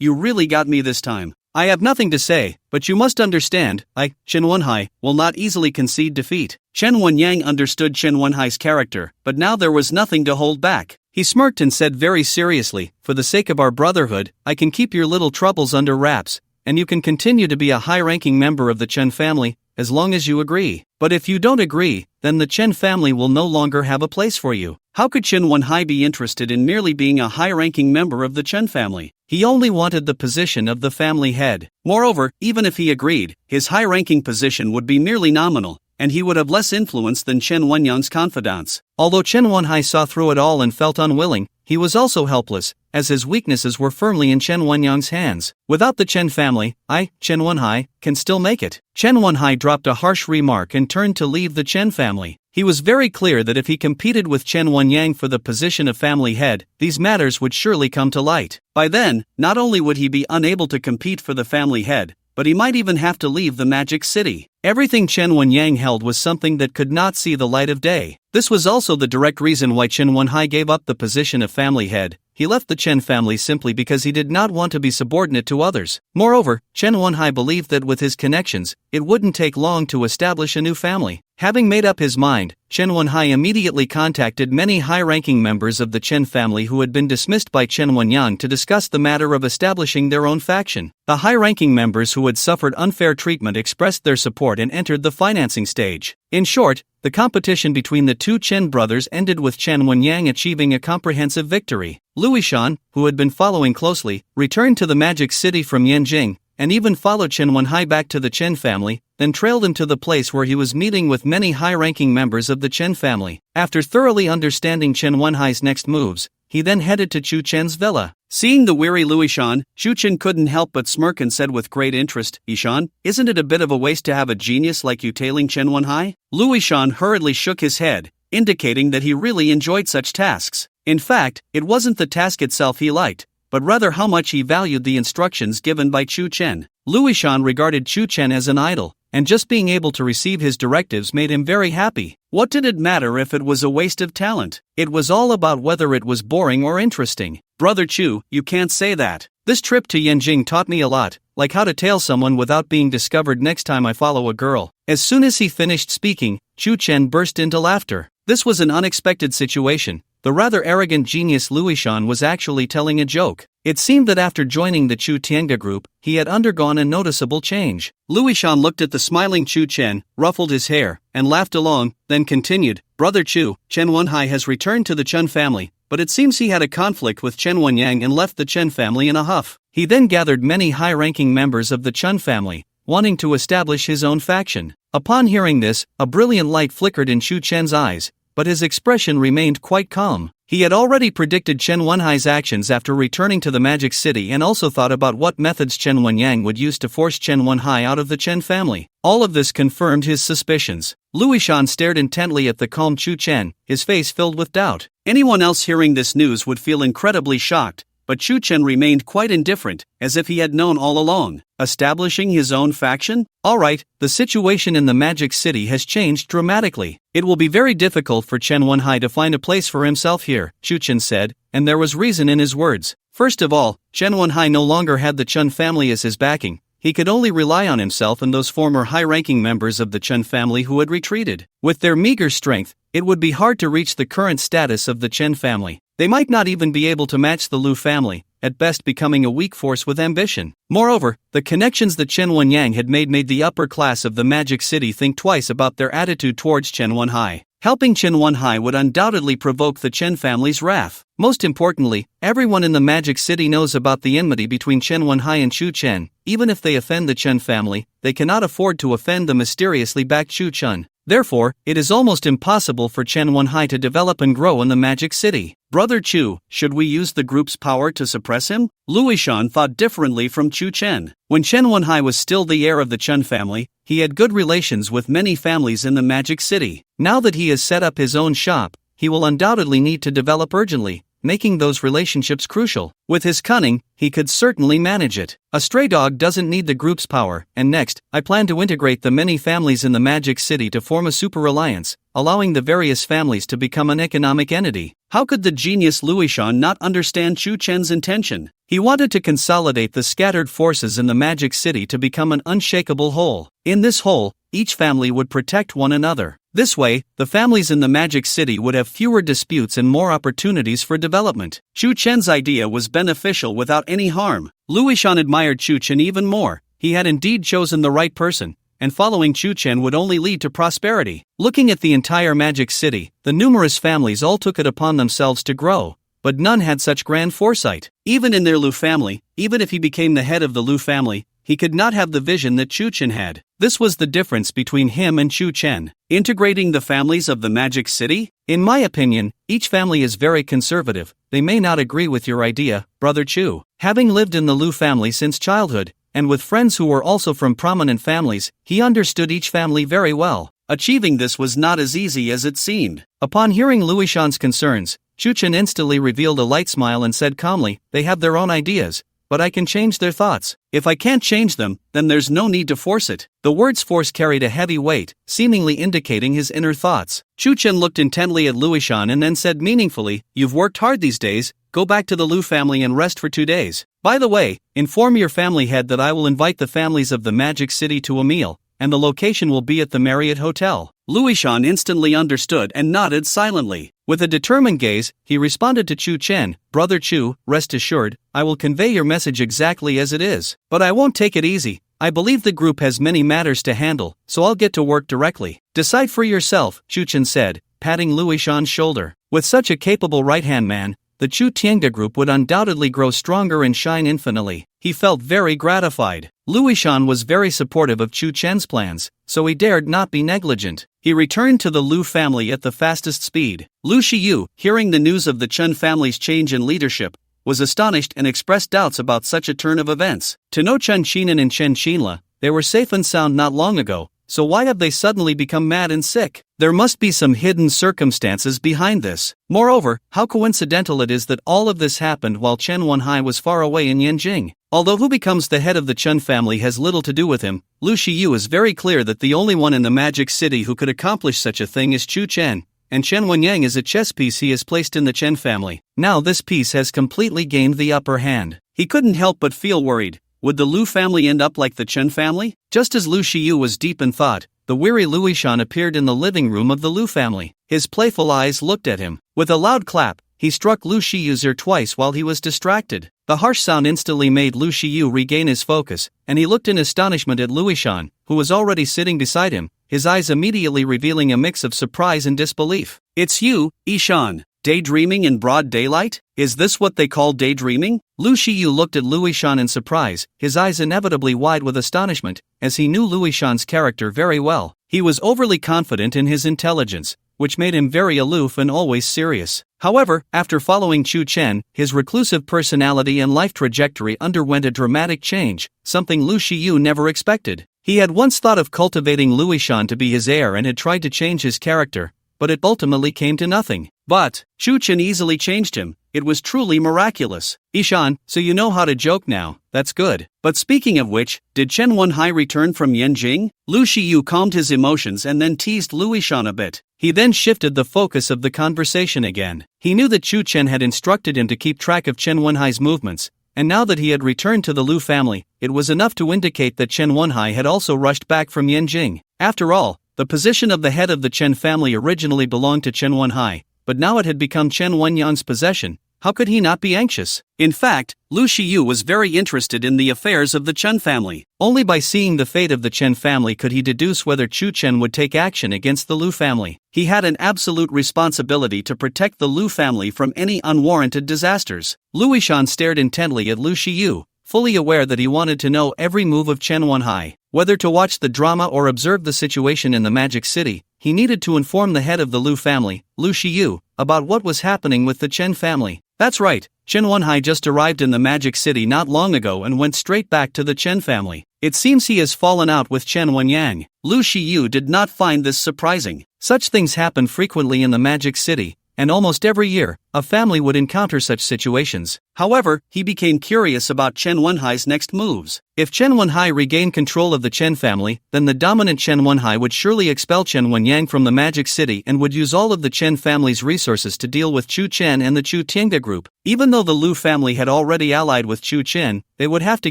you really got me this time. I have nothing to say, but you must understand, I, Chen Wenhai, will not easily concede defeat." Chen Wenyang understood Chen Wenhai's character, but now there was nothing to hold back. He smirked and said very seriously, "For the sake of our brotherhood, I can keep your little troubles under wraps, and you can continue to be a high-ranking member of the Chen family, as long as you agree. But if you don't agree, then the Chen family will no longer have a place for you." How could Chen Wenhai be interested in merely being a high-ranking member of the Chen family? He only wanted the position of the family head. Moreover, even if he agreed, his high-ranking position would be merely nominal, and he would have less influence than Chen Wenyang's confidants. Although Chen Wenhai saw through it all and felt unwilling, he was also helpless, as his weaknesses were firmly in Chen Wenyang's hands. Without the Chen family, I, Chen Wenhai, can still make it. Chen Wenhai dropped a harsh remark and turned to leave the Chen family. He was very clear that if he competed with Chen Wenyang for the position of family head, these matters would surely come to light. By then, not only would he be unable to compete for the family head, but he might even have to leave the Magic City. Everything Chen Wenyang held was something that could not see the light of day. This was also the direct reason why Chen Wenhai gave up the position of family head. He left the Chen family simply because he did not want to be subordinate to others. Moreover, Chen Wenhai believed that with his connections, it wouldn't take long to establish a new family. Having made up his mind, Chen Wenhai immediately contacted many high-ranking members of the Chen family who had been dismissed by Chen Wenyang to discuss the matter of establishing their own faction. The high-ranking members who had suffered unfair treatment expressed their support and entered the financing stage. In short, the competition between the two Chen brothers ended with Chen Wenyang achieving a comprehensive victory. Luishan, who had been following closely, returned to the Magic City from Yanjing, and even followed Chen Wenhai back to the Chen family, then trailed him to the place where he was meeting with many high-ranking members of the Chen family. After thoroughly understanding Chen Wenhai's next moves, he then headed to Chu Chen's villa. Seeing the weary Luishan, Chu Chen couldn't help but smirk and said with great interest, Ishan, isn't it a bit of a waste to have a genius like you tailing Chen Wenhai? Luishan hurriedly shook his head, indicating that he really enjoyed such tasks. In fact, it wasn't the task itself he liked, but rather how much he valued the instructions given by Chu Chen. Luishan regarded Chu Chen as an idol, and just being able to receive his directives made him very happy. What did it matter if it was a waste of talent? It was all about whether it was boring or interesting. Brother Chu, you can't say that. This trip to Yanjing taught me a lot, like how to tail someone without being discovered next time I follow a girl. As soon as he finished speaking, Chu Chen burst into laughter. This was an unexpected situation. The rather arrogant genius Luishan was actually telling a joke. It seemed that after joining the Chu Tiange group, he had undergone a noticeable change. Luishan looked at the smiling Chu Chen, ruffled his hair, and laughed along, then continued, Brother Chu, Chen Wenhai has returned to the Chen family, but it seems he had a conflict with Chen Wenyang and left the Chen family in a huff. He then gathered many high-ranking members of the Chen family, wanting to establish his own faction. Upon hearing this, a brilliant light flickered in Chu Chen's eyes, but his expression remained quite calm. He had already predicted Chen Wenhai's actions after returning to the Magic City and also thought about what methods Chen Wenyang would use to force Chen Wenhai out of the Chen family. All of this confirmed his suspicions. Luishan stared intently at the calm Chu Chen, his face filled with doubt. Anyone else hearing this news would feel incredibly shocked, but Chu Chen remained quite indifferent, as if he had known all along. Establishing his own faction? Alright, the situation in the Magic City has changed dramatically. It will be very difficult for Chen Wenhai to find a place for himself here, Chu Chen said, and there was reason in his words. First of all, Chen Wenhai no longer had the Chen family as his backing. He could only rely on himself and those former high-ranking members of the Chen family who had retreated. With their meager strength, it would be hard to reach the current status of the Chen family. They might not even be able to match the Lu family, at best becoming a weak force with ambition. Moreover, the connections that Chen Wenyang had made the upper class of the Magic City think twice about their attitude towards Chen Wenhai. Helping Chen Wenhai would undoubtedly provoke the Chen family's wrath. Most importantly, everyone in the Magic City knows about the enmity between Chen Wenhai and Chu Chen. Even if they offend the Chen family, they cannot afford to offend the mysteriously backed Chu Chen. Therefore, it is almost impossible for Chen Wenhai to develop and grow in the Magic City. Brother Chu, should we use the group's power to suppress him? Luishan thought differently from Chu Chen. When Chen Wenhai was still the heir of the Chen family, he had good relations with many families in the Magic City. Now that he has set up his own shop, he will undoubtedly need to develop urgently, making those relationships crucial. With his cunning, he could certainly manage it. A stray dog doesn't need the group's power, and next, I plan to integrate the many families in the Magic City to form a super alliance, allowing the various families to become an economic entity. How could the genius Luishan not understand Chu Chen's intention? He wanted to consolidate the scattered forces in the Magic City to become an unshakable whole. In this whole, each family would protect one another. This way, the families in the Magic City would have fewer disputes and more opportunities for development. Chu Chen's idea was beneficial without any harm. Luishan admired Chu Chen even more. He had indeed chosen the right person, and following Chu Chen would only lead to prosperity. Looking at the entire Magic City, the numerous families all took it upon themselves to grow, but none had such grand foresight. Even in their Lu family, even if he became the head of the Lu family, he could not have the vision that Chu Chen had. This was the difference between him and Chu Chen. Integrating the families of the Magic City? In my opinion, each family is very conservative. They may not agree with your idea, Brother Chu. Having lived in the Lu family since childhood, and with friends who were also from prominent families, he understood each family very well. Achieving this was not as easy as it seemed. Upon hearing Luishan's concerns, Chu Chen instantly revealed a light smile and said calmly, they have their own ideas, but I can change their thoughts. If I can't change them, then there's no need to force it. The words force carried a heavy weight, seemingly indicating his inner thoughts. Chu Chen looked intently at Luishan and then said meaningfully, you've worked hard these days, go back to the Lu family and rest for 2 days. By the way, inform your family head that I will invite the families of the Magic City to a meal, and the location will be at the Marriott Hotel. Luishan instantly understood and nodded silently. With a determined gaze, he responded to Chu Chen, Brother Chu, rest assured, I will convey your message exactly as it is. But I won't take it easy. I believe the group has many matters to handle, so I'll get to work directly. Decide for yourself, Chu Chen said, patting Luishan's shoulder. With such a capable right-hand man, the Chu Tiange group would undoubtedly grow stronger and shine infinitely. He felt very gratified. Luishan was very supportive of Chu Chen's plans, so he dared not be negligent. He returned to the Lu family at the fastest speed. Lu Shiyu, hearing the news of the Chen family's change in leadership, was astonished and expressed doubts about such a turn of events. To know Chen Qinan and Chen Xinla, they were safe and sound not long ago, so why have they suddenly become mad and sick? There must be some hidden circumstances behind this. Moreover, how coincidental it is that all of this happened while Chen Wenhai was far away in Yanjing. Although who becomes the head of the Chen family has little to do with him, Lu Shiyu is very clear that the only one in the Magic City who could accomplish such a thing is Chu Chen, and Chen Wenyang is a chess piece he has placed in the Chen family. Now this piece has completely gained the upper hand. He couldn't help but feel worried. Would the Lu family end up like the Chen family? Just as Lu Shiyu was deep in thought, the weary Luishan appeared in the living room of the Lu family. His playful eyes looked at him. With a loud clap, he struck Lu Shiyu's ear twice while he was distracted. The harsh sound instantly made Lu Shiyu regain his focus, and he looked in astonishment at Luishan, who was already sitting beside him, his eyes immediately revealing a mix of surprise and disbelief. "It's you, Ishan. Daydreaming in broad daylight? Is this what they call daydreaming?" Lu Shiyu looked at Luishan in surprise, his eyes inevitably wide with astonishment, as he knew Luishan's character very well. He was overly confident in his intelligence, which made him very aloof and always serious. However, after following Chu Chen, his reclusive personality and life trajectory underwent a dramatic change, something Lu Shiyu never expected. He had once thought of cultivating Luishan to be his heir and had tried to change his character, but it ultimately came to nothing. But Chu Chen easily changed him. It was truly miraculous. "Ishan, so you know how to joke now, that's good. But speaking of which, did Chen Wenhai return from Yanjing?" Lu Shiyu calmed his emotions and then teased Luishan a bit. He then shifted the focus of the conversation again. He knew that Chu Chen had instructed him to keep track of Chen Wenhai's movements, and now that he had returned to the Lu family, it was enough to indicate that Chen Wenhai had also rushed back from Yanjing. After all, the position of the head of the Chen family originally belonged to Chen Wenhai, but now it had become Chen Wenyang's possession. How could he not be anxious? In fact, Lu Shiyu was very interested in the affairs of the Chen family. Only by seeing the fate of the Chen family could he deduce whether Chu Chen would take action against the Lu family. He had an absolute responsibility to protect the Lu family from any unwarranted disasters. Luishan stared intently at Lu Shiyu, fully aware that he wanted to know every move of Chen Wenhai. Whether to watch the drama or observe the situation in the Magic City, he needed to inform the head of the Lu family, Lu Shiyu, about what was happening with the Chen family. That's right, Chen Wenhai just arrived in the Magic City not long ago and went straight back to the Chen family. It seems he has fallen out with Chen Wenyang. Lu Shiyu did not find this surprising. Such things happen frequently in the Magic City, and almost every year, a family would encounter such situations. However, he became curious about Chen Wenhai's next moves. If Chen Wenhai regained control of the Chen family, then the dominant Chen Wenhai would surely expel Chen Wenyang from the Magic City and would use all of the Chen family's resources to deal with Chu Chen and the Chu Tiange group. Even though the Lu family had already allied with Chu Chen, they would have to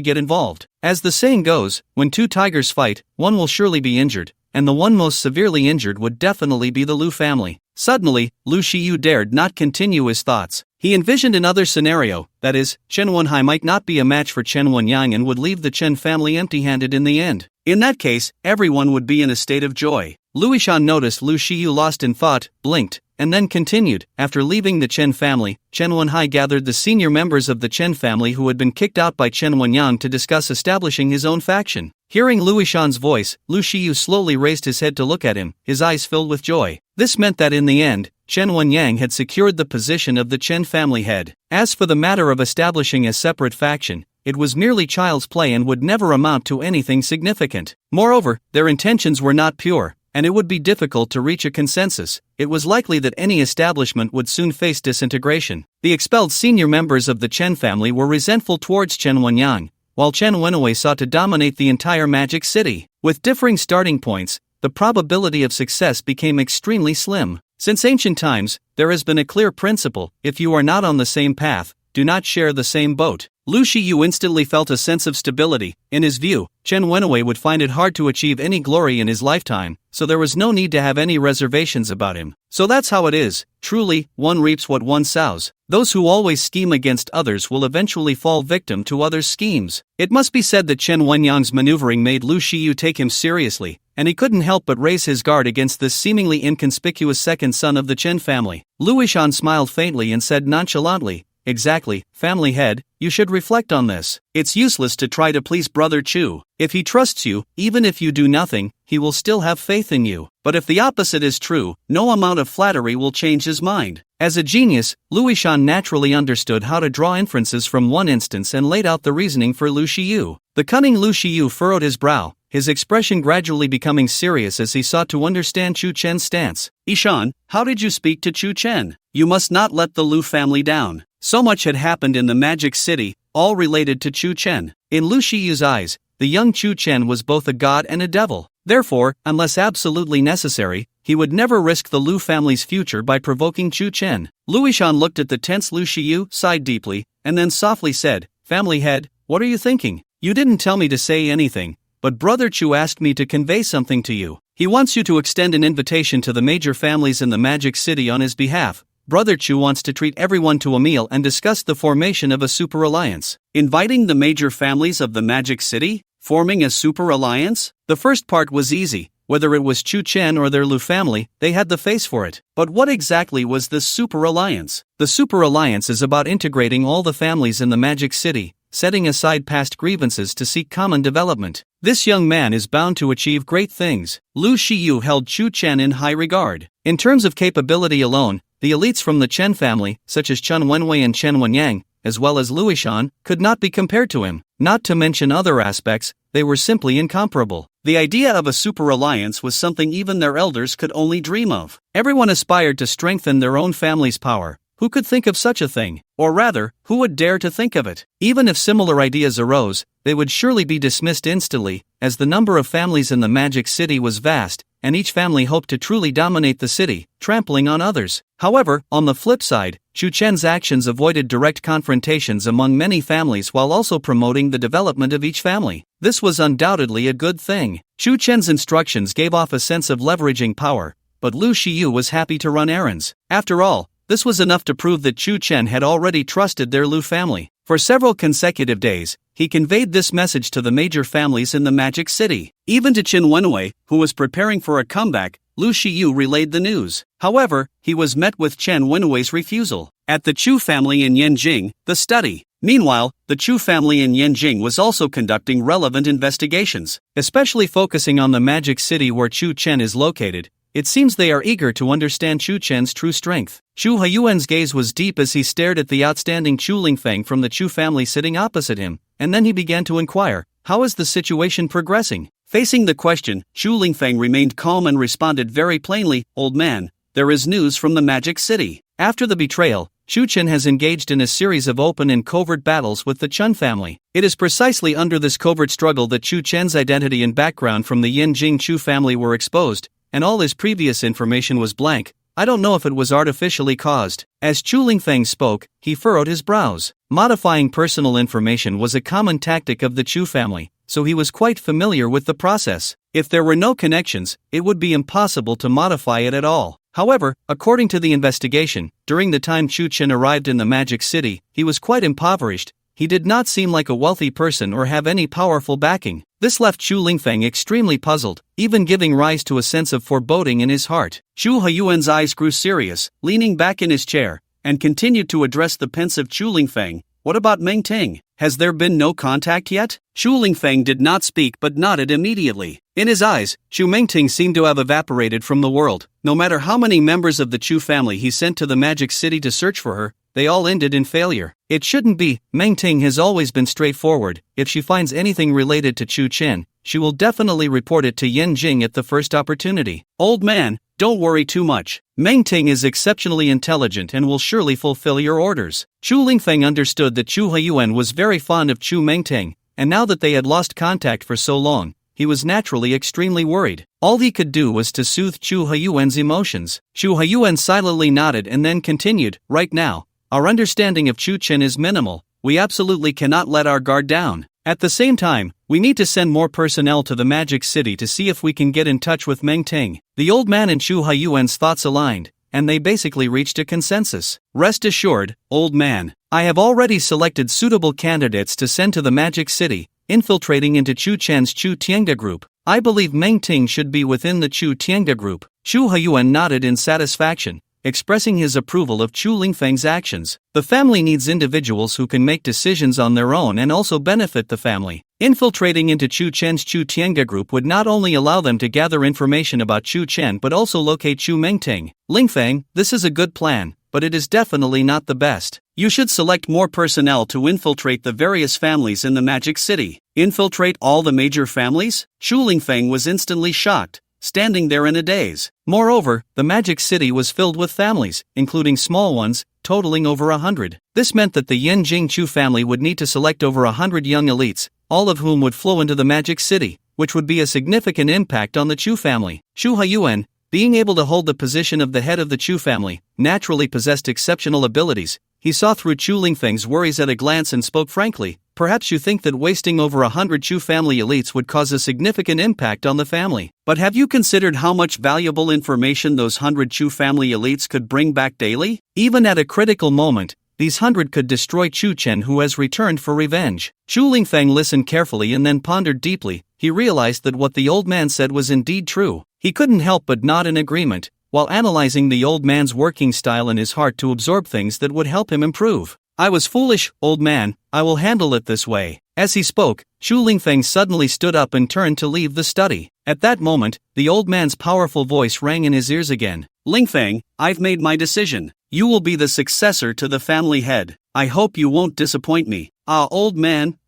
get involved. As the saying goes, when two tigers fight, one will surely be injured, and the one most severely injured would definitely be the Lu family. Suddenly, Lu Shiyu dared not continue his thoughts. He envisioned another scenario, that is, Chen Wenhai might not be a match for Chen Wenyang and would leave the Chen family empty-handed in the end. In that case, everyone would be in a state of joy. Luishan noticed Lu Shiyu lost in thought, blinked, and then continued. After leaving the Chen family, Chen Wenhai gathered the senior members of the Chen family who had been kicked out by Chen Wenyang to discuss establishing his own faction. Hearing Luishan's voice, Lu Shiyu slowly raised his head to look at him, his eyes filled with joy. This meant that in the end, Chen Wenyang had secured the position of the Chen family head. As for the matter of establishing a separate faction, it was merely child's play and would never amount to anything significant. Moreover, their intentions were not pure, and it would be difficult to reach a consensus. It was likely that any establishment would soon face disintegration. The expelled senior members of the Chen family were resentful towards Chen Wenyang, while Chen Wenwei sought to dominate the entire Magic City. With differing starting points, the probability of success became extremely slim. Since ancient times, there has been a clear principle: if you are not on the same path, do not share the same boat. Lu Shiyu instantly felt a sense of stability. In his view, Chen Wenwei would find it hard to achieve any glory in his lifetime, so there was no need to have any reservations about him. So that's how it is. Truly, one reaps what one sows. Those who always scheme against others will eventually fall victim to others' schemes. It must be said that Chen Wenyang's maneuvering made Lu Shiyu take him seriously, and he couldn't help but raise his guard against this seemingly inconspicuous second son of the Chen family. Luishan smiled faintly and said nonchalantly, exactly, family head, you should reflect on this. It's useless to try to please Brother Chu. If he trusts you, even if you do nothing, he will still have faith in you. But if the opposite is true, no amount of flattery will change his mind. As a genius, Luishan naturally understood how to draw inferences from one instance and laid out the reasoning for Lu Shiyu. The cunning Lu Shiyu furrowed his brow, his expression gradually becoming serious as he sought to understand Chu Chen's stance. Ishan, how did you speak to Chu Chen? You must not let the Lu family down. So much had happened in the Magic City, all related to Chu Chen. In Lu Shiyu's eyes, the young Chu Chen was both a god and a devil. Therefore, unless absolutely necessary, he would never risk the Lu family's future by provoking Chu Chen. Luishan looked at the tense Lu Shiyu, sighed deeply, and then softly said, "Family head, what are you thinking? You didn't tell me to say anything, but Brother Chu asked me to convey something to you. He wants you to extend an invitation to the major families in the Magic City on his behalf. Brother Chu wants to treat everyone to a meal and discuss the formation of a super alliance." Inviting the major families of the Magic City? Forming a super alliance? The first part was easy. Whether it was Chu Chen or their Lu family, they had the face for it. But what exactly was this super alliance? The super alliance is about integrating all the families in the Magic City, setting aside past grievances to seek common development. This young man is bound to achieve great things. Lu Shiyu held Chu Chen in high regard. In terms of capability alone, the elites from the Chen family, such as Chen Wenwei and Chen Wenyang, as well as Luishan, could not be compared to him. Not to mention other aspects, they were simply incomparable. The idea of a super alliance was something even their elders could only dream of. Everyone aspired to strengthen their own family's power. Who could think of such a thing? Or rather, who would dare to think of it? Even if similar ideas arose, they would surely be dismissed instantly, as the number of families in the Magic City was vast, and each family hoped to truly dominate the city, trampling on others. However, on the flip side, Chu Chen's actions avoided direct confrontations among many families while also promoting the development of each family. This was undoubtedly a good thing. Chu Chen's instructions gave off a sense of leveraging power, but Lu Shiyu was happy to run errands. After all, this was enough to prove that Chu Chen had already trusted their Lu family. For several consecutive days, he conveyed this message to the major families in the Magic City. Even to Chen Wenwei, who was preparing for a comeback, Lu Shiyu relayed the news. However, he was met with Chen Wenwei's refusal. At the Chu family in Yanjing, the study. Meanwhile, the Chu family in Yanjing was also conducting relevant investigations, especially focusing on the Magic City where Chu Chen is located. It seems they are eager to understand Chu Chen's true strength. Chu Haiyuan's gaze was deep as he stared at the outstanding Chu Lingfeng from the Chu family sitting opposite him, and then he began to inquire, "How is the situation progressing?" Facing the question, Chu Lingfeng remained calm and responded very plainly, "Old man, there is news from the Magic City. After the betrayal, Chu Chen has engaged in a series of open and covert battles with the Chen family. It is precisely under this covert struggle that Chu Chen's identity and background from the Yanjing Chu family were exposed, and all his previous information was blank. I don't know if it was artificially caused." As Chu Lingfeng spoke, he furrowed his brows. Modifying personal information was a common tactic of the Chu family, so he was quite familiar with the process. If there were no connections, it would be impossible to modify it at all. However, according to the investigation, during the time Chu Chen arrived in the Magic City, he was quite impoverished. He did not seem like a wealthy person or have any powerful backing. This left Chu Lingfeng extremely puzzled, even giving rise to a sense of foreboding in his heart. Chu Haiyuan's eyes grew serious, leaning back in his chair, and continued to address the pensive Chu Lingfeng. "What about Meng Ting? Has there been no contact yet?" Chu Lingfeng did not speak but nodded immediately. In his eyes, Chu Mengting seemed to have evaporated from the world. No matter how many members of the Chu family he sent to the Magic City to search for her, they all ended in failure. It shouldn't be. Mengting has always been straightforward. If she finds anything related to Chu Chen, she will definitely report it to Yanjing at the first opportunity. "Old man, don't worry too much. Mengting is exceptionally intelligent and will surely fulfill your orders." Chu Lingfeng understood that Chu Haiyuan was very fond of Chu Mengting, and now that they had lost contact for so long, he was naturally extremely worried. All he could do was to soothe Chu Haiyuan's emotions. Chu Haiyuan silently nodded and then continued, "Right now, our understanding of Chu Chen is minimal. We absolutely cannot let our guard down. At the same time, we need to send more personnel to the Magic City to see if we can get in touch with Meng Ting." The old man and Chu Haiyuan's thoughts aligned, and they basically reached a consensus. "Rest assured, old man, I have already selected suitable candidates to send to the Magic City, infiltrating into Chu Chen's Chu Tiangda group. I believe Meng Ting should be within the Chu Tiangda group." Chu Haiyuan nodded in satisfaction, expressing his approval of Chu Lingfeng's actions. The family needs individuals who can make decisions on their own and also benefit the family. Infiltrating into Chu Chen's Chu Tiange group would not only allow them to gather information about Chu Chen but also locate Chu Mengting. Lingfeng, this is a good plan, but it is definitely not the best. You should select more personnel to infiltrate the various families in the Magic City. Infiltrate all the major families? Chu Lingfeng was instantly shocked, standing there in a daze. Moreover, the Magic City was filled with families, including small ones, totaling over 100. This meant that the Yin Jing Chu family would need to select over 100 young elites, all of whom would flow into the Magic City, which would be a significant impact on the Chu family. Chu Haiyuan, being able to hold the position of the head of the Chu family, naturally possessed exceptional abilities. He saw through Chu Lingfeng's worries at a glance and spoke frankly, "Perhaps you think that wasting over 100 Chu family elites would cause a significant impact on the family. But have you considered how much valuable information those 100 Chu family elites could bring back daily? Even at a critical moment, these 100 could destroy Chu Chen, who has returned for revenge." Chu Lingfeng listened carefully and then pondered deeply. He realized that what the old man said was indeed true. He couldn't help but nod in agreement, while analyzing the old man's working style in his heart to absorb things that would help him improve. "I was foolish, old man, I will handle it this way." As he spoke, Chu Lingfeng suddenly stood up and turned to leave the study. At that moment, the old man's powerful voice rang in his ears again. "Lingfeng, I've made my decision. You will be the successor to the family head. I hope you won't disappoint me." "Ah, old man,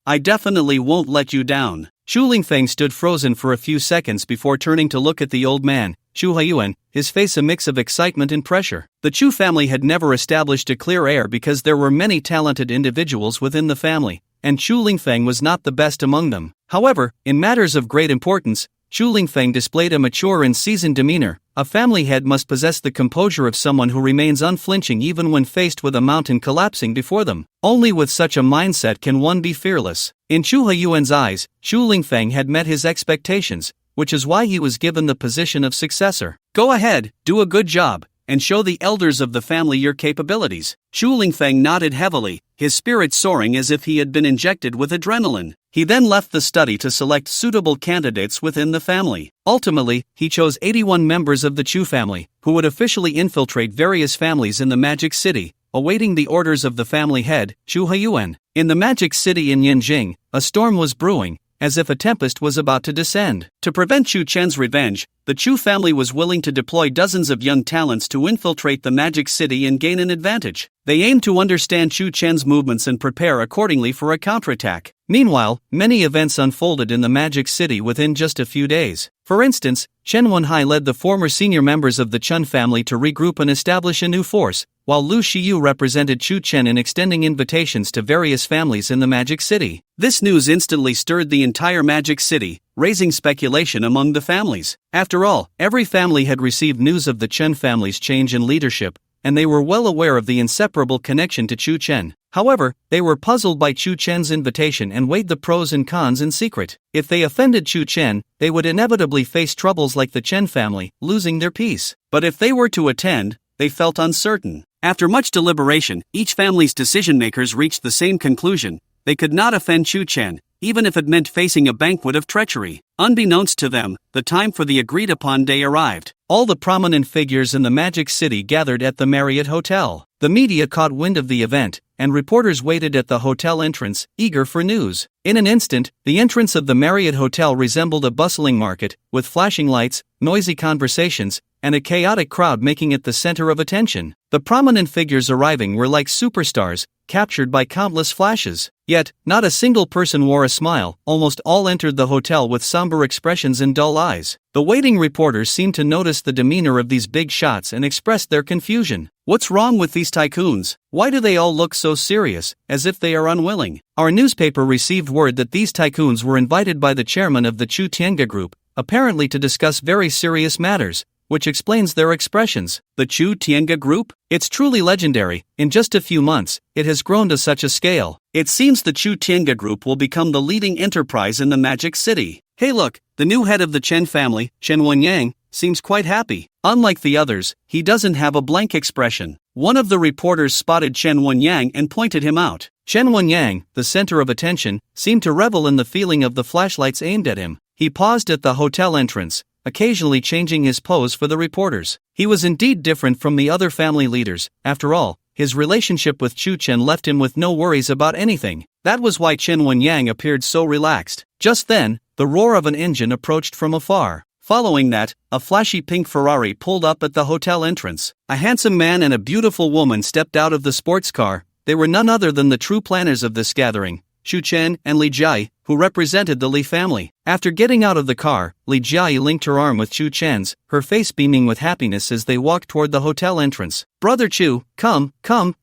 I definitely won't let you down." Chu Lingfeng stood frozen for a few seconds before turning to look at the old man, Chu Haiyuan, his face a mix of excitement and pressure. The Chu family had never established a clear heir because there were many talented individuals within the family, and Chu Lingfeng was not the best among them. However, in matters of great importance, Chu Lingfeng displayed a mature and seasoned demeanor. A family head must possess the composure of someone who remains unflinching even when faced with a mountain collapsing before them. Only with such a mindset can one be fearless. In Chu Haiyuan's eyes, Chu Lingfeng had met his expectations, which is why he was given the position of successor. "Go ahead, do a good job, and show the elders of the family your capabilities." Chu Lingfeng nodded heavily, his spirit soaring as if he had been injected with adrenaline. He then left the study to select suitable candidates within the family. Ultimately, he chose 81 members of the Chu family, who would officially infiltrate various families in the Magic City, awaiting the orders of the family head, Chu Haiyuan. In the Magic City in Yanjing, a storm was brewing, as if a tempest was about to descend. To prevent Chu Chen's revenge, the Chu family was willing to deploy dozens of young talents to infiltrate the Magic City and gain an advantage. They aimed to understand Chu Chen's movements and prepare accordingly for a counterattack. Meanwhile, many events unfolded in the Magic City within just a few days. For instance, Chen Wenhai led the former senior members of the Chen family to regroup and establish a new force, while Lu Shiyu represented Chu Chen in extending invitations to various families in the Magic City. This news instantly stirred the entire Magic City, raising speculation among the families. After all, every family had received news of the Chen family's change in leadership, and they were well aware of the inseparable connection to Chu Chen. However, they were puzzled by Chu Chen's invitation and weighed the pros and cons in secret. If they offended Chu Chen, they would inevitably face troubles like the Chen family, losing their peace. But if they were to attend, they felt uncertain. After much deliberation, each family's decision-makers reached the same conclusion: they could not offend Chu Chen, even if it meant facing a banquet of treachery. Unbeknownst to them, the time for the agreed-upon day arrived. All the prominent figures in the Magic City gathered at the Marriott Hotel. The media caught wind of the event, and reporters waited at the hotel entrance, eager for news. In an instant, the entrance of the Marriott Hotel resembled a bustling market, with flashing lights, noisy conversations, and a chaotic crowd making it the center of attention. The prominent figures arriving were like superstars, captured by countless flashes. Yet, not a single person wore a smile. Almost all entered the hotel with somber expressions and dull eyes. The waiting reporters seemed to notice the demeanor of these big shots and expressed their confusion. What's wrong with these tycoons? Why do they all look so serious, as if they are unwilling? Our newspaper received word that these tycoons were invited by the chairman of the Chu Tiange group, apparently to discuss very serious matters, which explains their expressions. The Chu Tiange group? It's truly legendary. In just a few months, it has grown to such a scale. It seems the Chu Tiange group will become the leading enterprise in the Magic City. Hey look, the new head of the Chen family, Chen Wenyang, seems quite happy. Unlike the others, he doesn't have a blank expression. One of the reporters spotted Chen Wenyang and pointed him out. Chen Wenyang, the center of attention, seemed to revel in the feeling of the flashlights aimed at him. He paused at the hotel entrance, occasionally changing his pose for the reporters. He was indeed different from the other family leaders. After all, his relationship with Chen left him with no worries about anything. That was why Chen Wenyang appeared so relaxed. Just then, the roar of an engine approached from afar. Following that, a flashy pink Ferrari pulled up at the hotel entrance. A handsome man and a beautiful woman stepped out of the sports car. They were none other than the true planners of this gathering, Xu Chen and Li Jia, who represented the Li family. After getting out of the car, Li Jia linked her arm with Xu Chen's, her face beaming with happiness as they walked toward the hotel entrance. "Brother Chu, come."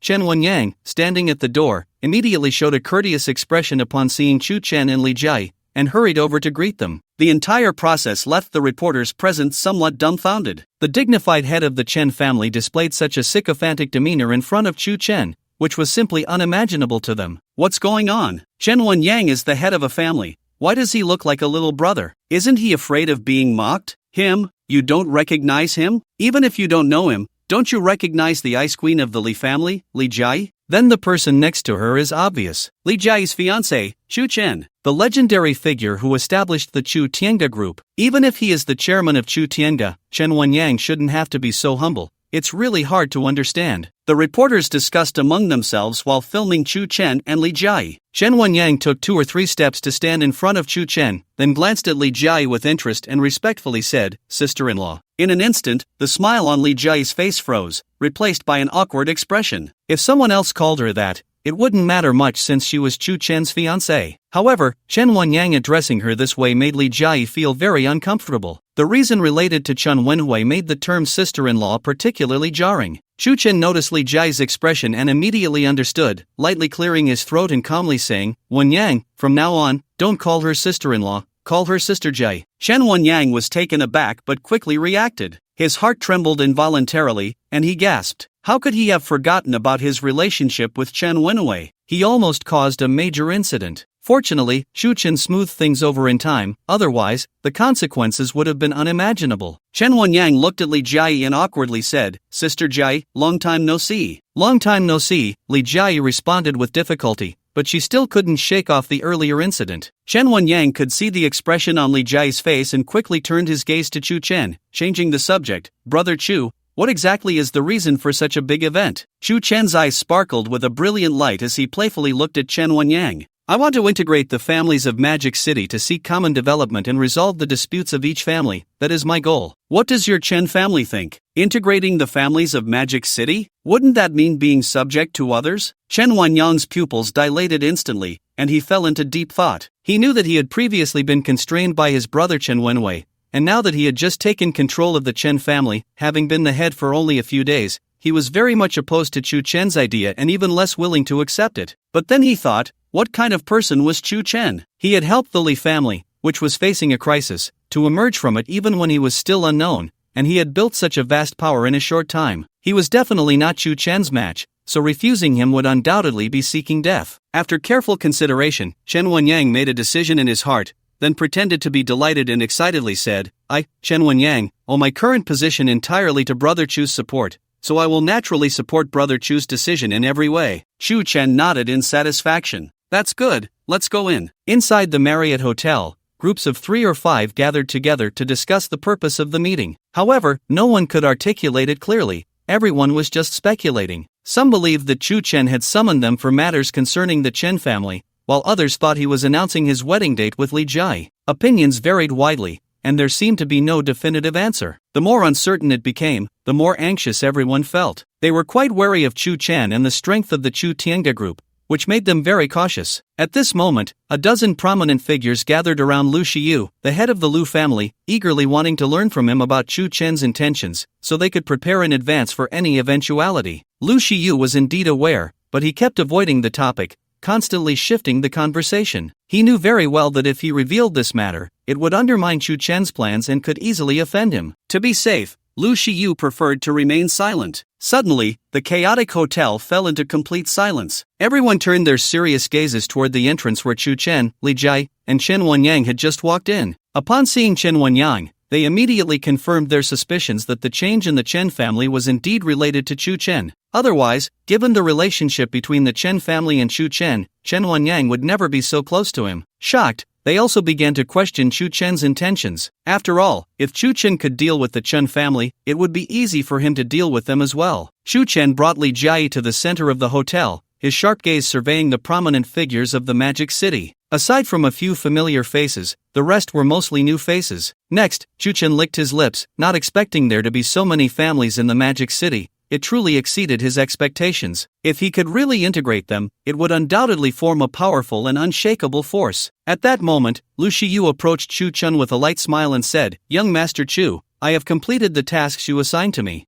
Chen Wenyang, standing at the door, immediately showed a courteous expression upon seeing Xu Chen and Li Jia, and hurried over to greet them. The entire process left the reporters present somewhat dumbfounded. The dignified head of the Chen family displayed such a sycophantic demeanor in front of Xu Chen, which was simply unimaginable to them. What's going on? Chen Wenyang is the head of a family. Why does he look like a little brother? Isn't he afraid of being mocked? Him? You don't recognize him? Even if you don't know him, don't you recognize the ice queen of the Li family, Li Jia? Then the person next to her is obvious. Li Jia's fiancé, Xu Chen, the legendary figure who established the Chu Tiange group. Even if he is the chairman of Chu Tiange, Chen Wenyang shouldn't have to be so humble. It's really hard to understand. The reporters discussed among themselves while filming Xu Chen and Li Jia. Chen Wenyang took 2 or 3 steps to stand in front of Xu Chen, then glanced at Li Jia with interest and respectfully said, "Sister-in-law." In an instant, the smile on Li Jia's face froze, replaced by an awkward expression. If someone else called her that, it wouldn't matter much since she was Xu Chen's fiancée. However, Chen Wenyang addressing her this way made Li Jia feel very uncomfortable. The reason related to Chen Wenhui made the term sister-in-law particularly jarring. Xu Chen noticed Li Jia's expression and immediately understood, lightly clearing his throat and calmly saying, "Wenyang, from now on, don't call her sister-in-law, call her Sister Jia." Chen Wenyang was taken aback but quickly reacted. His heart trembled involuntarily, and he gasped. How could he have forgotten about his relationship with Chen Wenhui? He almost caused a major incident. Fortunately, Xu Chen smoothed things over in time, otherwise, the consequences would have been unimaginable. Chen Wenyang looked at Li Jia and awkwardly said, "Sister Jia, long time no see." "Long time no see," Li Jia responded with difficulty, but she still couldn't shake off the earlier incident. Chen Wenyang could see the expression on Li Jia's face and quickly turned his gaze to Xu Chen, changing the subject. "Brother Chu, what exactly is the reason for such a big event?" Xu Chen's eyes sparkled with a brilliant light as he playfully looked at Chen Wenyang. "I want to integrate the families of Magic City to seek common development and resolve the disputes of each family. That is my goal." "What does your Chen family think? Integrating the families of Magic City? Wouldn't that mean being subject to others?" Chen Wenyang's pupils dilated instantly, and he fell into deep thought. He knew that he had previously been constrained by his brother Chen Wenhui, and now that he had just taken control of the Chen family, having been the head for only a few days, he was very much opposed to Xu Chen's idea and even less willing to accept it. But then he thought, what kind of person was Xu Chen? He had helped the Li family, which was facing a crisis, to emerge from it even when he was still unknown, and he had built such a vast power in a short time. He was definitely not Xu Chen's match, so refusing him would undoubtedly be seeking death. After careful consideration, Chen Wenyang made a decision in his heart, then pretended to be delighted and excitedly said, "I, Chen Wenyang, owe my current position entirely to Brother Chu's support, so I will naturally support Brother Chu's decision in every way." Xu Chen nodded in satisfaction. "That's good, let's go in." Inside the Marriott Hotel, groups of 3 or 5 gathered together to discuss the purpose of the meeting. However, no one could articulate it clearly. Everyone was just speculating. Some believed that Xu Chen had summoned them for matters concerning the Chen family, while others thought he was announcing his wedding date with Li Jia. Opinions varied widely, and there seemed to be no definitive answer. The more uncertain it became, the more anxious everyone felt. They were quite wary of Xu Chen and the strength of the Chu Tiange group, which made them very cautious. At this moment, a dozen prominent figures gathered around Lu Shiyu, the head of the Lu family, eagerly wanting to learn from him about Xu Chen's intentions, so they could prepare in advance for any eventuality. Lu Shiyu was indeed aware, but he kept avoiding the topic, constantly shifting the conversation. He knew very well that if he revealed this matter, it would undermine Xu Chen's plans and could easily offend him. To be safe, Lu Shiyu preferred to remain silent. Suddenly, the chaotic hotel fell into complete silence. Everyone turned their serious gazes toward the entrance where Xu Chen, Li Jia, and Chen Wenyang had just walked in. Upon seeing Chen Wenyang, they immediately confirmed their suspicions that the change in the Chen family was indeed related to Xu Chen. Otherwise, given the relationship between the Chen family and Xu Chen, Chen Wenyang would never be so close to him. Shocked, They also began to question Chu Chen's intentions. After all, if Chu Chen could deal with the Chen family, it would be easy for him to deal with them as well. Chu Chen brought Li Jiayi to the center of the hotel, his sharp gaze surveying the prominent figures of the Magic City. Aside from a few familiar faces, the rest were mostly new faces. Next, Chu Chen licked his lips, not expecting there to be so many families in the Magic City. It truly exceeded his expectations. If he could really integrate them, it would undoubtedly form a powerful and unshakable force. At that moment, Lu Shiyu approached Chu Chen with a light smile and said, "Young Master Chu, I have completed the tasks you assigned to me."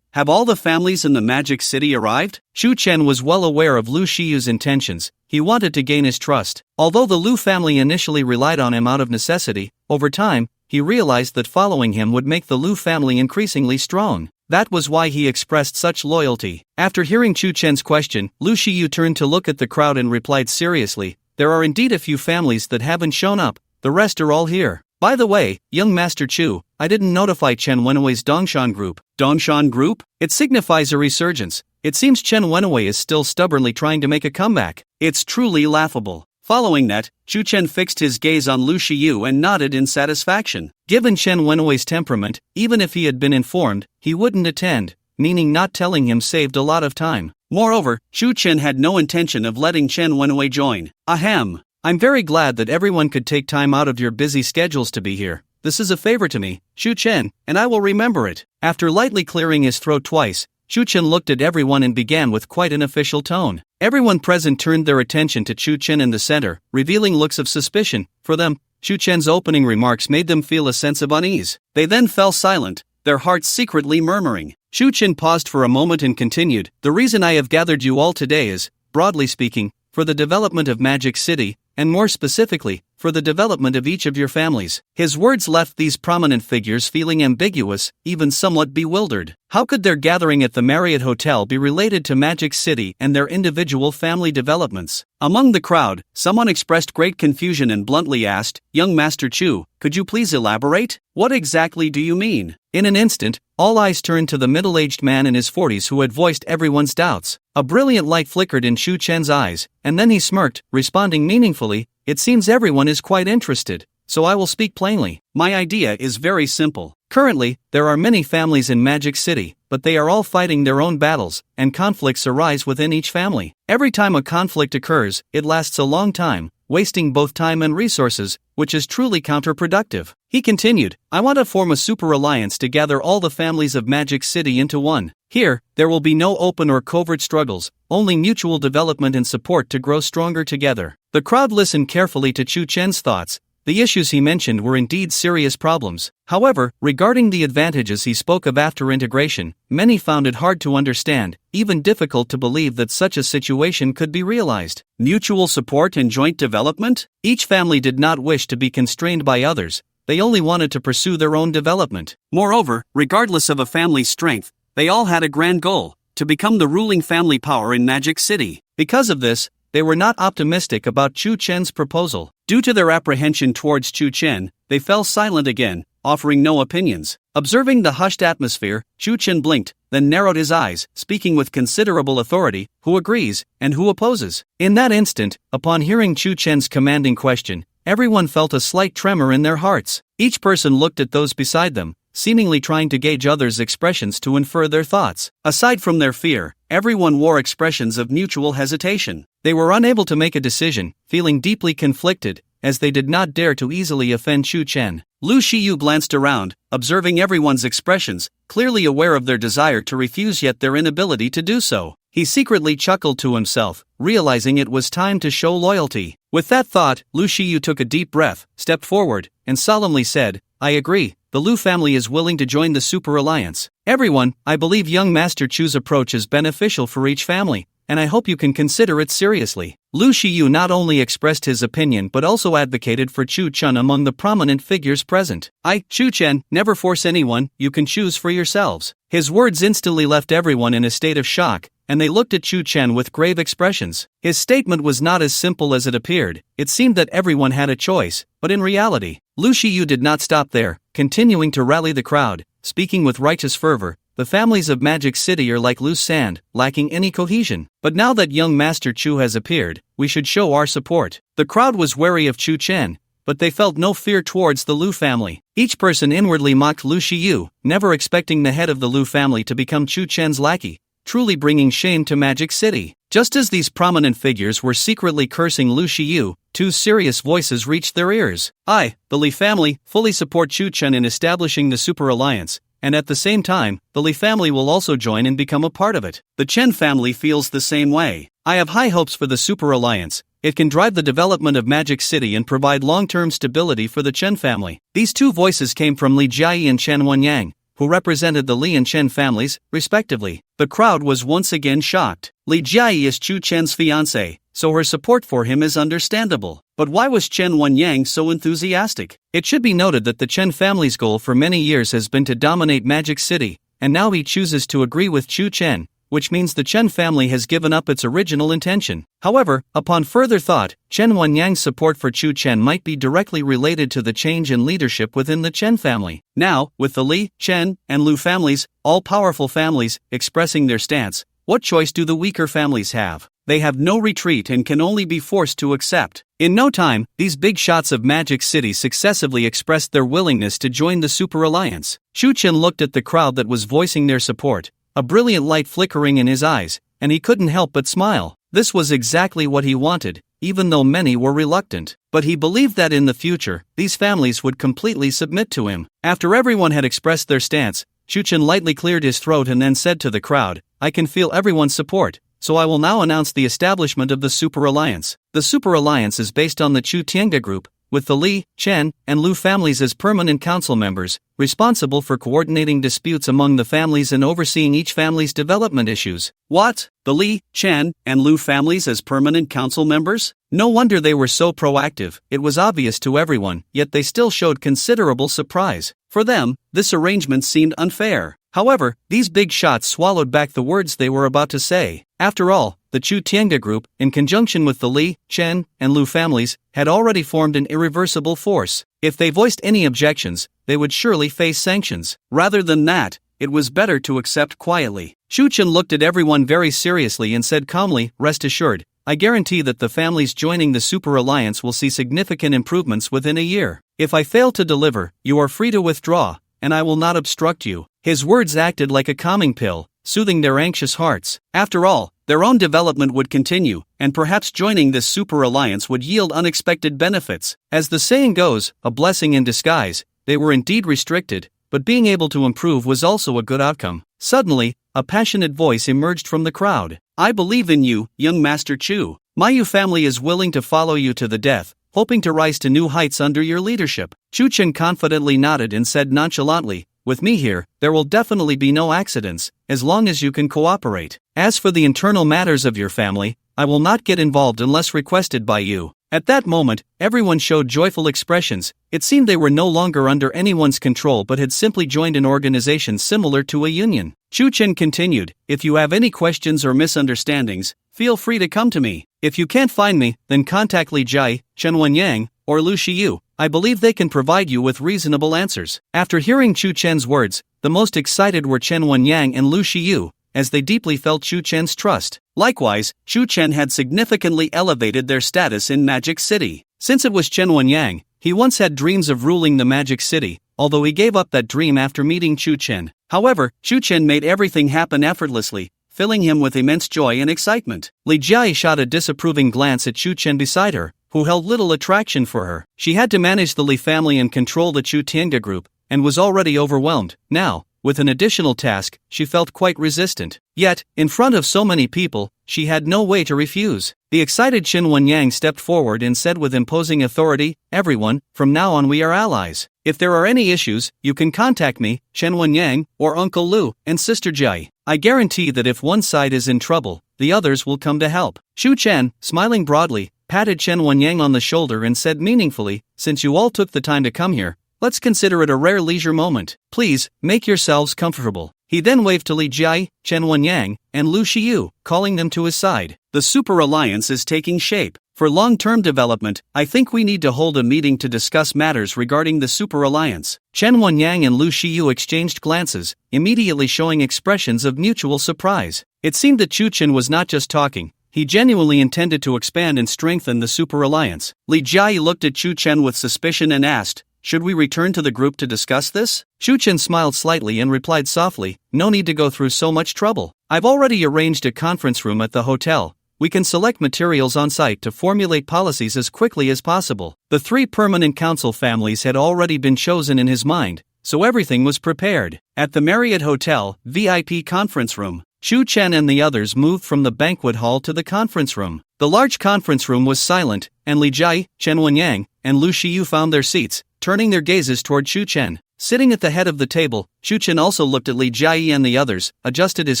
Have all the families in the Magic City arrived? Chu Chen was well aware of Lu Shiyu's intentions. He wanted to gain his trust. Although the Lu family initially relied on him out of necessity, over time, he realized that following him would make the Lu family increasingly strong. That was why he expressed such loyalty. After hearing Chu Chen's question, Lu Shiyu turned to look at the crowd and replied seriously, "There are indeed a few families that haven't shown up, the rest are all here. By the way, young Master Chu, I didn't notify Chen Wenwei's Dongshan group." Dongshan group? It signifies a resurgence. It seems Chen Wenwei is still stubbornly trying to make a comeback. It's truly laughable. Following that, Chu Chen fixed his gaze on Lu Shiyu and nodded in satisfaction. Given Chen Wenwei's temperament, even if he had been informed, he wouldn't attend, meaning not telling him saved a lot of time. Moreover, Chu Chen had no intention of letting Chen Wenwei join. Ahem. I'm very glad that everyone could take time out of your busy schedules to be here. This is a favor to me, Chu Chen, and I will remember it. After lightly clearing his throat twice, Chu Chen looked at everyone and began with quite an official tone. Everyone present turned their attention to Chu Chen in the center, revealing looks of suspicion. For them, Chu Chen's opening remarks made them feel a sense of unease. They then fell silent, their hearts secretly murmuring. Chu Chen paused for a moment and continued, "The reason I have gathered you all today is, broadly speaking, for the development of Magic City, and more specifically, for the development of each of your families." His words left these prominent figures feeling ambiguous, even somewhat bewildered. How could their gathering at the Marriott Hotel be related to Magic City and their individual family developments? Among the crowd, someone expressed great confusion and bluntly asked, "Young Master Chu, could you please elaborate? What exactly do you mean?" In an instant, all eyes turned to the middle-aged man in his 40s who had voiced everyone's doubts. A brilliant light flickered in Chu Chen's eyes, and then he smirked, responding meaningfully, "It seems everyone is quite interested, so I will speak plainly. My idea is very simple. Currently, there are many families in Magic City, but they are all fighting their own battles, and conflicts arise within each family. Every time a conflict occurs, it lasts a long time, wasting both time and resources, which is truly counterproductive." He continued, "I want to form a super alliance to gather all the families of Magic City into one. Here, there will be no open or covert struggles, only mutual development and support to grow stronger together." The crowd listened carefully to Chu Chen's thoughts. The issues he mentioned were indeed serious problems. However, regarding the advantages he spoke of after integration, many found it hard to understand, even difficult to believe that such a situation could be realized. Mutual support and joint development? Each family did not wish to be constrained by others, they only wanted to pursue their own development. Moreover, regardless of a family's strength, they all had a grand goal, to become the ruling family power in Magic City. Because of this, they were not optimistic about Chu Chen's proposal. Due to their apprehension towards Chu Chen, they fell silent again, offering no opinions. Observing the hushed atmosphere, Chu Chen blinked, then narrowed his eyes, speaking with considerable authority, "Who agrees, and who opposes?" In that instant, upon hearing Chu Chen's commanding question, everyone felt a slight tremor in their hearts. Each person looked at those beside them, seemingly trying to gauge others' expressions to infer their thoughts. Aside from their fear, everyone wore expressions of mutual hesitation. They were unable to make a decision, feeling deeply conflicted, as they did not dare to easily offend Chu Chen. Lu Shiyu glanced around, observing everyone's expressions, clearly aware of their desire to refuse yet their inability to do so. He secretly chuckled to himself, realizing it was time to show loyalty. With that thought, Lu Shiyu took a deep breath, stepped forward, and solemnly said, "I agree. The Lu family is willing to join the Super Alliance. Everyone, I believe young Master Chu's approach is beneficial for each family, and I hope you can consider it seriously." Lu Shiyu not only expressed his opinion but also advocated for Chu Chen among the prominent figures present. Chu Chen, never force anyone, you can choose for yourselves." His words instantly left everyone in a state of shock, and they looked at Chu Chen with grave expressions. His statement was not as simple as it appeared. It seemed that everyone had a choice, but in reality, Lu Shiyu did not stop there, continuing to rally the crowd, speaking with righteous fervor. "The families of Magic City are like loose sand, lacking any cohesion. But now that young Master Chu has appeared, we should show our support." The crowd was wary of Chu Chen, but they felt no fear towards the Lu family. Each person inwardly mocked Lu Shiyu, never expecting the head of the Lu family to become Chu Chen's lackey, truly bringing shame to Magic City. Just as these prominent figures were secretly cursing Lu Shiyu, two serious voices reached their ears. I, the Li family, fully support Chu Chen in establishing the Super Alliance, and at the same time, the Li family will also join and become a part of it. The Chen family feels the same way. I have high hopes for the Super Alliance. It can drive the development of Magic City and provide long-term stability for the Chen family. These two voices came from Li Jiayi and Chen Wenyang, who represented the Li and Chen families, respectively. The crowd was once again shocked. Li Jiayi is Chu Chen's fiancé, so her support for him is understandable. But why was Chen Wenyang so enthusiastic? It should be noted that the Chen family's goal for many years has been to dominate Magic City, and now he chooses to agree with Chu Chen, which means the Chen family has given up its original intention. However, upon further thought, Chen Wenyang's support for Chu Chen might be directly related to the change in leadership within the Chen family. Now, with the Li, Chen, and Lu families, all powerful families, expressing their stance, what choice do the weaker families have? They have no retreat and can only be forced to accept. In no time, these big shots of Magic City successively expressed their willingness to join the Super Alliance. Chu Chen looked at the crowd that was voicing their support, a brilliant light flickering in his eyes, and he couldn't help but smile. This was exactly what he wanted, even though many were reluctant. But he believed that in the future, these families would completely submit to him. After everyone had expressed their stance, Chu Chen lightly cleared his throat and then said to the crowd, I can feel everyone's support, so I will now announce the establishment of the Super Alliance. The Super Alliance is based on the Chu Tiange group, with the Li, Chen, and Lu families as permanent council members, responsible for coordinating disputes among the families and overseeing each family's development issues. What? The Li, Chen, and Lu families as permanent council members? No wonder they were so proactive. It was obvious to everyone, yet they still showed considerable surprise. For them, this arrangement seemed unfair. However, these big shots swallowed back the words they were about to say. After all, the Chu Tiange group, in conjunction with the Li, Chen, and Lu families, had already formed an irreversible force. If they voiced any objections, they would surely face sanctions. Rather than that, it was better to accept quietly. Chu Chen looked at everyone very seriously and said calmly, rest assured, I guarantee that the families joining the Super Alliance will see significant improvements within a year. If I fail to deliver, you are free to withdraw, and I will not obstruct you. His words acted like a calming pill, soothing their anxious hearts. After all, their own development would continue, and perhaps joining this Super Alliance would yield unexpected benefits. As the saying goes, a blessing in disguise. They were indeed restricted, but being able to improve was also a good outcome. Suddenly, a passionate voice emerged from the crowd. I believe in you, young Master Chu. My Yu family is willing to follow you to the death, hoping to rise to new heights under your leadership. Chu Chen confidently nodded and said nonchalantly, with me here, there will definitely be no accidents, as long as you can cooperate. As for the internal matters of your family, I will not get involved unless requested by you. At that moment, everyone showed joyful expressions. It seemed they were no longer under anyone's control but had simply joined an organization similar to a union. Chu Chen continued, if you have any questions or misunderstandings, feel free to come to me. If you can't find me, then contact Li Jiayi, Chen Wenyang, or Lu Shiyu. I believe they can provide you with reasonable answers. After hearing Chu Chen's words, the most excited were Chen Wenyang and Lu Shiyu, as they deeply felt Chu Chen's trust. Likewise, Chu Chen had significantly elevated their status in Magic City. Since it was Chen Wenyang, he once had dreams of ruling the Magic City, although he gave up that dream after meeting Chu Chen. However, Chu Chen made everything happen effortlessly, filling him with immense joy and excitement. Li Jiayi shot a disapproving glance at Chu Chen beside her, who held little attraction for her. She had to manage the Li family and control the Chu Tiange group, and was already overwhelmed. Now, with an additional task, she felt quite resistant. Yet, in front of so many people, she had no way to refuse. The excited Chen Wenyang stepped forward and said with imposing authority, everyone, from now on we are allies. If there are any issues, you can contact me, Chen Wenyang, or Uncle Lu, and Sister Jiayi. I guarantee that if one side is in trouble, the others will come to help. Chu Chen, smiling broadly, patted Chen Wenyang on the shoulder and said meaningfully, since you all took the time to come here, let's consider it a rare leisure moment. Please, make yourselves comfortable. He then waved to Li Jiayi, Chen Wenyang, and Lu Shiyu, calling them to his side. The Super Alliance is taking shape. For long-term development, I think we need to hold a meeting to discuss matters regarding the Super Alliance. Chen Wenyang and Lu Shiyu exchanged glances, immediately showing expressions of mutual surprise. It seemed that Chu Chen was not just talking, he genuinely intended to expand and strengthen the Super Alliance. Li Jiayi looked at Chu Chen with suspicion and asked, "Should we return to the group to discuss this?" Chu Chen smiled slightly and replied softly, "No need to go through so much trouble. I've already arranged a conference room at the hotel. We can select materials on site to formulate policies as quickly as possible." The 3 permanent council families had already been chosen in his mind, so everything was prepared. At the Marriott Hotel, VIP conference room, Chu Chen and the others moved from the banquet hall to the conference room. The large conference room was silent, and Li Jiayi, Chen Wenyang, and Lu Shiyu found their seats, turning their gazes toward Chu Chen. Sitting at the head of the table, Chu Chen also looked at Li Jiayi and the others, adjusted his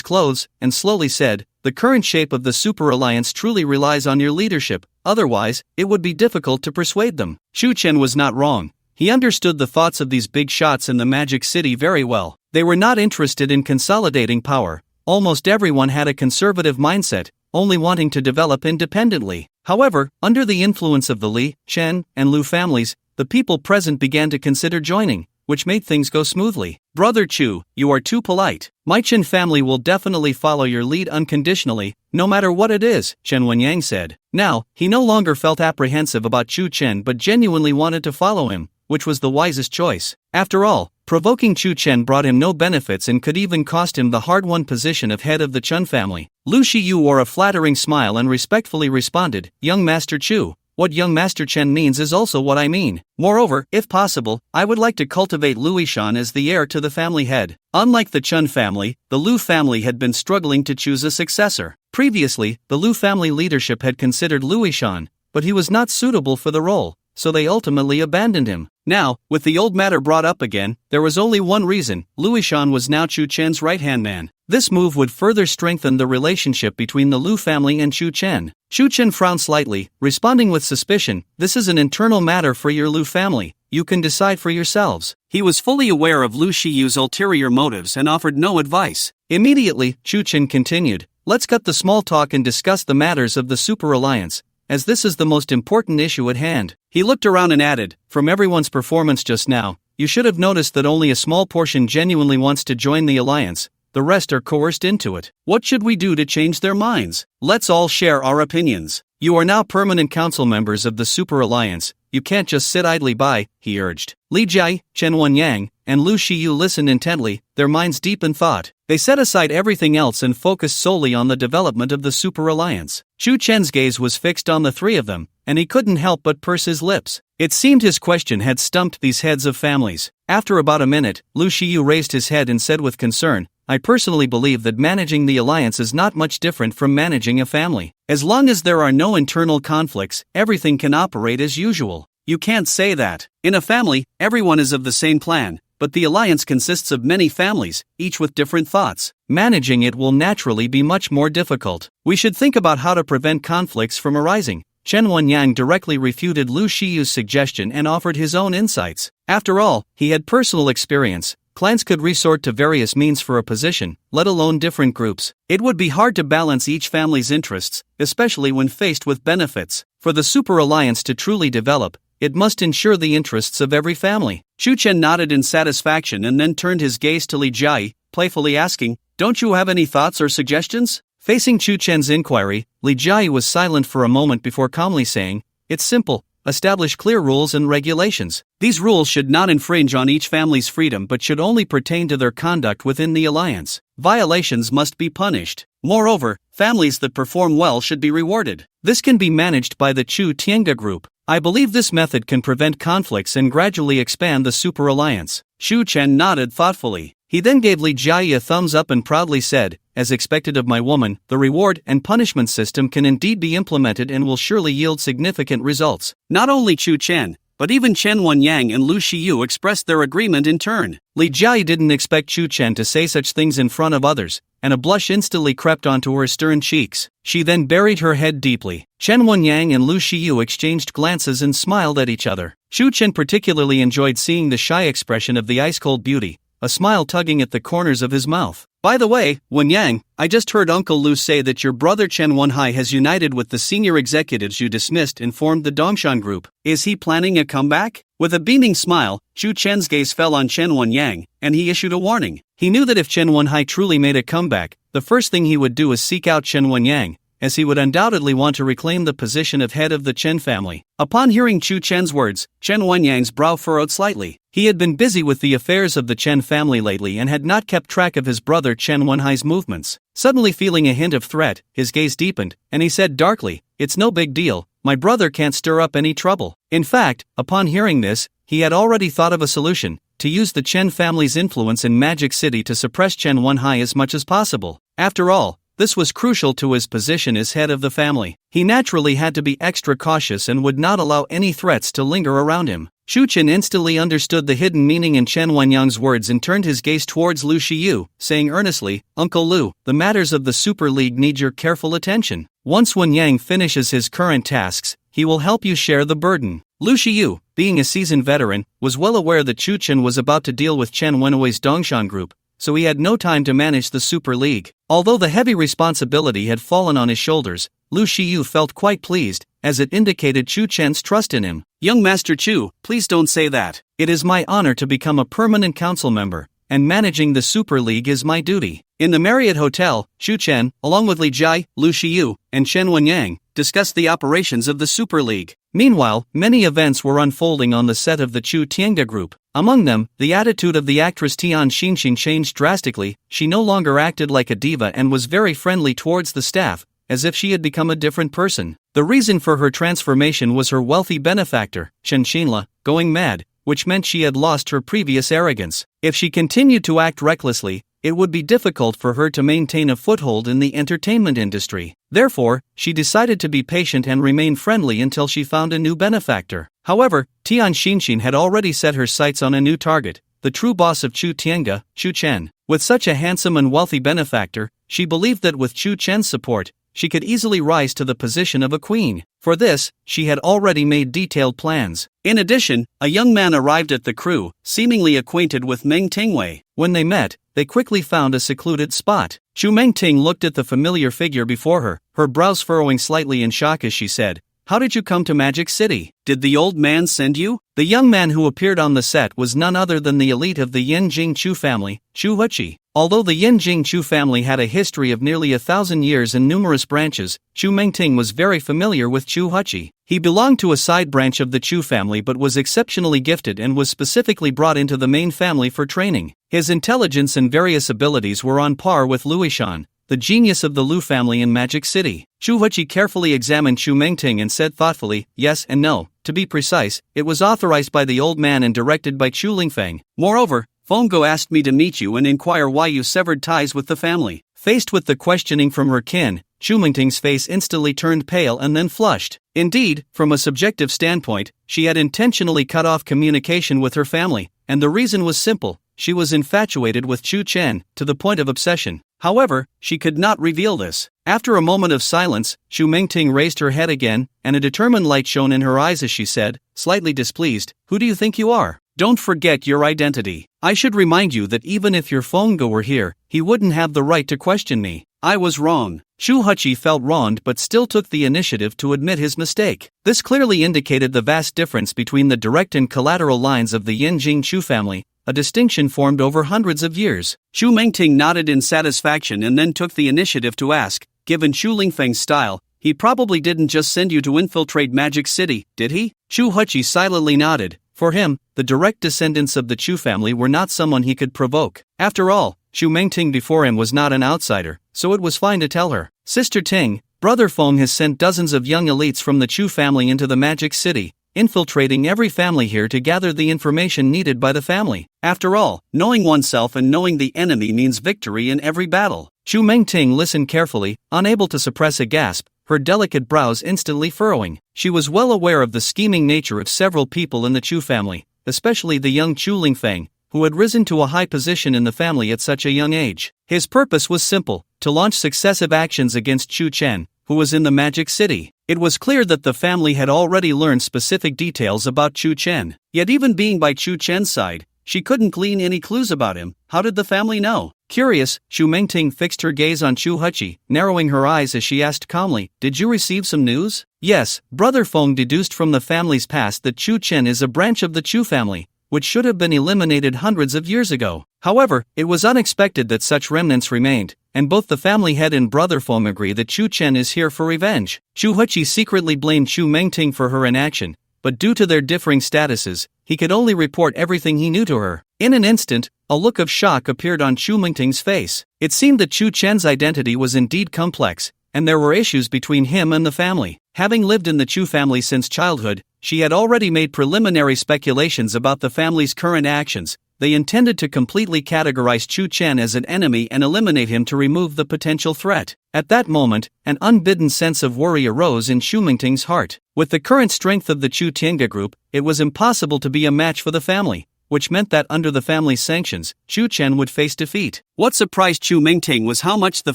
clothes, and slowly said, "The current shape of the Super Alliance truly relies on your leadership, otherwise, it would be difficult to persuade them." Chu Chen was not wrong. He understood the thoughts of these big shots in the Magic City very well. They were not interested in consolidating power. Almost everyone had a conservative mindset, only wanting to develop independently. However, under the influence of the Li, Chen, and Lu families, the people present began to consider joining, which made things go smoothly. "Brother Chu, you are too polite. My Chen family will definitely follow your lead unconditionally, no matter what it is," Chen Wenyang said. Now, he no longer felt apprehensive about Chu Chen but genuinely wanted to follow him, which was the wisest choice. After all, provoking Chu Chen brought him no benefits and could even cost him the hard-won position of head of the Chen family. Lu Shiyu wore a flattering smile and respectfully responded, "Young Master Chu, what young Master Chen means is also what I mean. Moreover, if possible, I would like to cultivate Louis Shan as the heir to the family head." Unlike the Chen family, the Lu family had been struggling to choose a successor. Previously, the Lu family leadership had considered Louis Shan, but he was not suitable for the role, so they ultimately abandoned him. Now, with the old matter brought up again, there was only one reason: Louis Shan was now Chu Chen's right-hand man. This move would further strengthen the relationship between the Lu family and Chu Chen. Chu Chen frowned slightly, responding with suspicion, "This is an internal matter for your Lu family. You can decide for yourselves." He was fully aware of Lu Shiyu's ulterior motives and offered no advice. Immediately, Chu Chen continued, "Let's cut the small talk and discuss the matters of the Super Alliance, as this is the most important issue at hand." He looked around and added, "From everyone's performance just now, you should have noticed that only a small portion genuinely wants to join the alliance. The rest are coerced into it. What should we do to change their minds? Let's all share our opinions. You are now permanent council members of the Super Alliance. You can't just sit idly by," he urged. Li Jiayi, Chen Wenyang, and Lu Shiyu listened intently, their minds deep in thought. They set aside everything else and focused solely on the development of the Super Alliance. Chu Chen's gaze was fixed on the 3 of them, and he couldn't help but purse his lips. It seemed his question had stumped these heads of families. After about a minute, Lu Shiyu raised his head and said with concern, "I personally believe that managing the alliance is not much different from managing a family. As long as there are no internal conflicts, everything can operate as usual." "You can't say that. In a family, everyone is of the same clan, but the alliance consists of many families, each with different thoughts. Managing it will naturally be much more difficult. We should think about how to prevent conflicts from arising." Chen Wenyang directly refuted Lu Shiyu's suggestion and offered his own insights. After all, he had personal experience. Clans could resort to various means for a position, let alone different groups. It would be hard to balance each family's interests, especially when faced with benefits. For the Super Alliance to truly develop, it must ensure the interests of every family. Chu Chen nodded in satisfaction and then turned his gaze to Li Jiayi, playfully asking, "Don't you have any thoughts or suggestions?" Facing Chu Chen's inquiry, Li Jiayi was silent for a moment before calmly saying, "It's simple. Establish clear rules and regulations. These rules should not infringe on each family's freedom but should only pertain to their conduct within the alliance. Violations must be punished. Moreover, families that perform well should be rewarded. This can be managed by the Chu Tiange group. I believe this method can prevent conflicts and gradually expand the Super Alliance." Chu Chen nodded thoughtfully. He then gave Li Jiayi a thumbs up and proudly said, "As expected of my woman, the reward and punishment system can indeed be implemented and will surely yield significant results." Not only Chu Chen, but even Chen Wenyang and Lu Shiyu expressed their agreement in turn. Li Jiayi didn't expect Chu Chen to say such things in front of others, and a blush instantly crept onto her stern cheeks. She then buried her head deeply. Chen Wenyang and Lu Shiyu exchanged glances and smiled at each other. Chu Chen particularly enjoyed seeing the shy expression of the ice-cold beauty, a smile tugging at the corners of his mouth. "By the way, Wenyang, I just heard Uncle Lu say that your brother Chen Wenhai has united with the senior executives you dismissed and formed the Dongshan group. Is he planning a comeback?" With a beaming smile, Chu Chen's gaze fell on Chen Wenyang, and he issued a warning. He knew that if Chen Wenhai truly made a comeback, the first thing he would do is seek out Chen Wenyang, as he would undoubtedly want to reclaim the position of head of the Chen family. Upon hearing Chu Chen's words, Chen Wenyang's brow furrowed slightly. He had been busy with the affairs of the Chen family lately and had not kept track of his brother Chen Wenhai's movements. Suddenly feeling a hint of threat, his gaze deepened, and he said darkly, "It's no big deal, my brother can't stir up any trouble." In fact, upon hearing this, he had already thought of a solution: to use the Chen family's influence in Magic City to suppress Chen Wenhai as much as possible. After all, this was crucial to his position as head of the family. He naturally had to be extra cautious and would not allow any threats to linger around him. Shu Chen instantly understood the hidden meaning in Chen Wenyang's words and turned his gaze towards Lu Shiyu, saying earnestly, "Uncle Lu, the matters of the Super League need your careful attention. Once Wenyang finishes his current tasks, he will help you share the burden." Lu Shiyu, being a seasoned veteran, was well aware that Chu Chen was about to deal with Chen Wenhui's Dongshan group, so he had no time to manage the Super League. Although the heavy responsibility had fallen on his shoulders, Lu Shiyu felt quite pleased, as it indicated Chu Chen's trust in him. "Young Master Chu, please don't say that. It is my honor to become a permanent council member, and managing the Super League is my duty." In the Marriott Hotel, Chu Chen, along with Li Jai, Lu Shiyu, and Chen Wenyang, discussed the operations of the Super League. Meanwhile, many events were unfolding on the set of the Chu Tiange group. Among them, the attitude of the actress Tian Xinxin changed drastically. She no longer acted like a diva and was very friendly towards the staff, as if she had become a different person. The reason for her transformation was her wealthy benefactor, Chen Xinla, going mad, which meant she had lost her previous arrogance. If she continued to act recklessly, it would be difficult for her to maintain a foothold in the entertainment industry. Therefore, she decided to be patient and remain friendly until she found a new benefactor. However, Tian Xinxin had already set her sights on a new target, the true boss of Chu Tiange, Chu Chen. With such a handsome and wealthy benefactor, she believed that with Chu Chen's support, she could easily rise to the position of a queen. For this, she had already made detailed plans. In addition, a young man arrived at the crew, seemingly acquainted with Meng Tingwei. When they met, they quickly found a secluded spot. Chu Mengting looked at the familiar figure before her brows furrowing slightly in shock as she said, "How did you come to Magic City? Did the old man send you?" The young man who appeared on the set was none other than the elite of the Yanjing Chu family, Chu Huchi. Although the Yanjing Chu family had a history of nearly 1,000 years and numerous branches, Chu Mengting was very familiar with Chu Huchi. He belonged to a side branch of the Chu family but was exceptionally gifted and was specifically brought into the main family for training. His intelligence and various abilities were on par with Luishan, the genius of the Lu family in Magic City. Chu Huchi carefully examined Chu Mengting and said thoughtfully, "Yes and no. To be precise, it was authorized by the old man and directed by Chu Lingfeng. Moreover, Fong asked me to meet you and inquire why you severed ties with the family." Faced with the questioning from her kin, Chu Mengting's face instantly turned pale and then flushed. Indeed, from a subjective standpoint, she had intentionally cut off communication with her family, and the reason was simple: she was infatuated with Chu Chen, to the point of obsession. However, she could not reveal this. After a moment of silence, Chu Mengting raised her head again, and a determined light shone in her eyes as she said, slightly displeased, "Who do you think you are? Don't forget your identity. I should remind you that even if your Fong were here, he wouldn't have the right to question me. I was wrong." Chu Huchi felt wronged but still took the initiative to admit his mistake. This clearly indicated the vast difference between the direct and collateral lines of the Yanjing Chu family, a distinction formed over hundreds of years. Chu Mengting nodded in satisfaction and then took the initiative to ask, "Given Chu Lingfeng's style, he probably didn't just send you to infiltrate Magic City, did he?" Chu Huchi silently nodded. For him, the direct descendants of the Chu family were not someone he could provoke. After all, Chu Mengting before him was not an outsider, so it was fine to tell her. "Sister Ting, Brother Fong has sent dozens of young elites from the Chu family into the Magic City, infiltrating every family here to gather the information needed by the family. After all, knowing oneself and knowing the enemy means victory in every battle." Chu Mengting listened carefully, unable to suppress a gasp, her delicate brows instantly furrowing. She was well aware of the scheming nature of several people in the Chu family, especially the young Chu Lingfeng, who had risen to a high position in the family at such a young age. His purpose was simple: to launch successive actions against Chu Chen, who was in the Magic City. It was clear that the family had already learned specific details about Chu Chen. Yet even being by Chu Chen's side, she couldn't glean any clues about him. How did the family know? Curious, Chu Mengting fixed her gaze on Chu Huchi, narrowing her eyes as she asked calmly, "Did you receive some news?" "Yes, Brother Fong deduced from the family's past that Chu Chen is a branch of the Chu family, which should have been eliminated hundreds of years ago. However, it was unexpected that such remnants remained, and both the family head and brother Fong agree that Chu Chen is here for revenge. Chu Huchi secretly blamed Chu Mengting for her inaction, but due to their differing statuses, he could only report everything he knew to her. In an instant, a look of shock appeared on Chu Mengting's face. It seemed that Chu Chen's identity was indeed complex, and there were issues between him and the family. Having lived in the Chu family since childhood, she had already made preliminary speculations about the family's current actions. They intended to completely categorize Chu Chen as an enemy and eliminate him to remove the potential threat. At that moment, an unbidden sense of worry arose in Chu Mengting's heart. With the current strength of the Chu Tiange group, it was impossible to be a match for the family, which meant that under the family's sanctions, Chu Chen would face defeat. What surprised Chu Mengting was how much the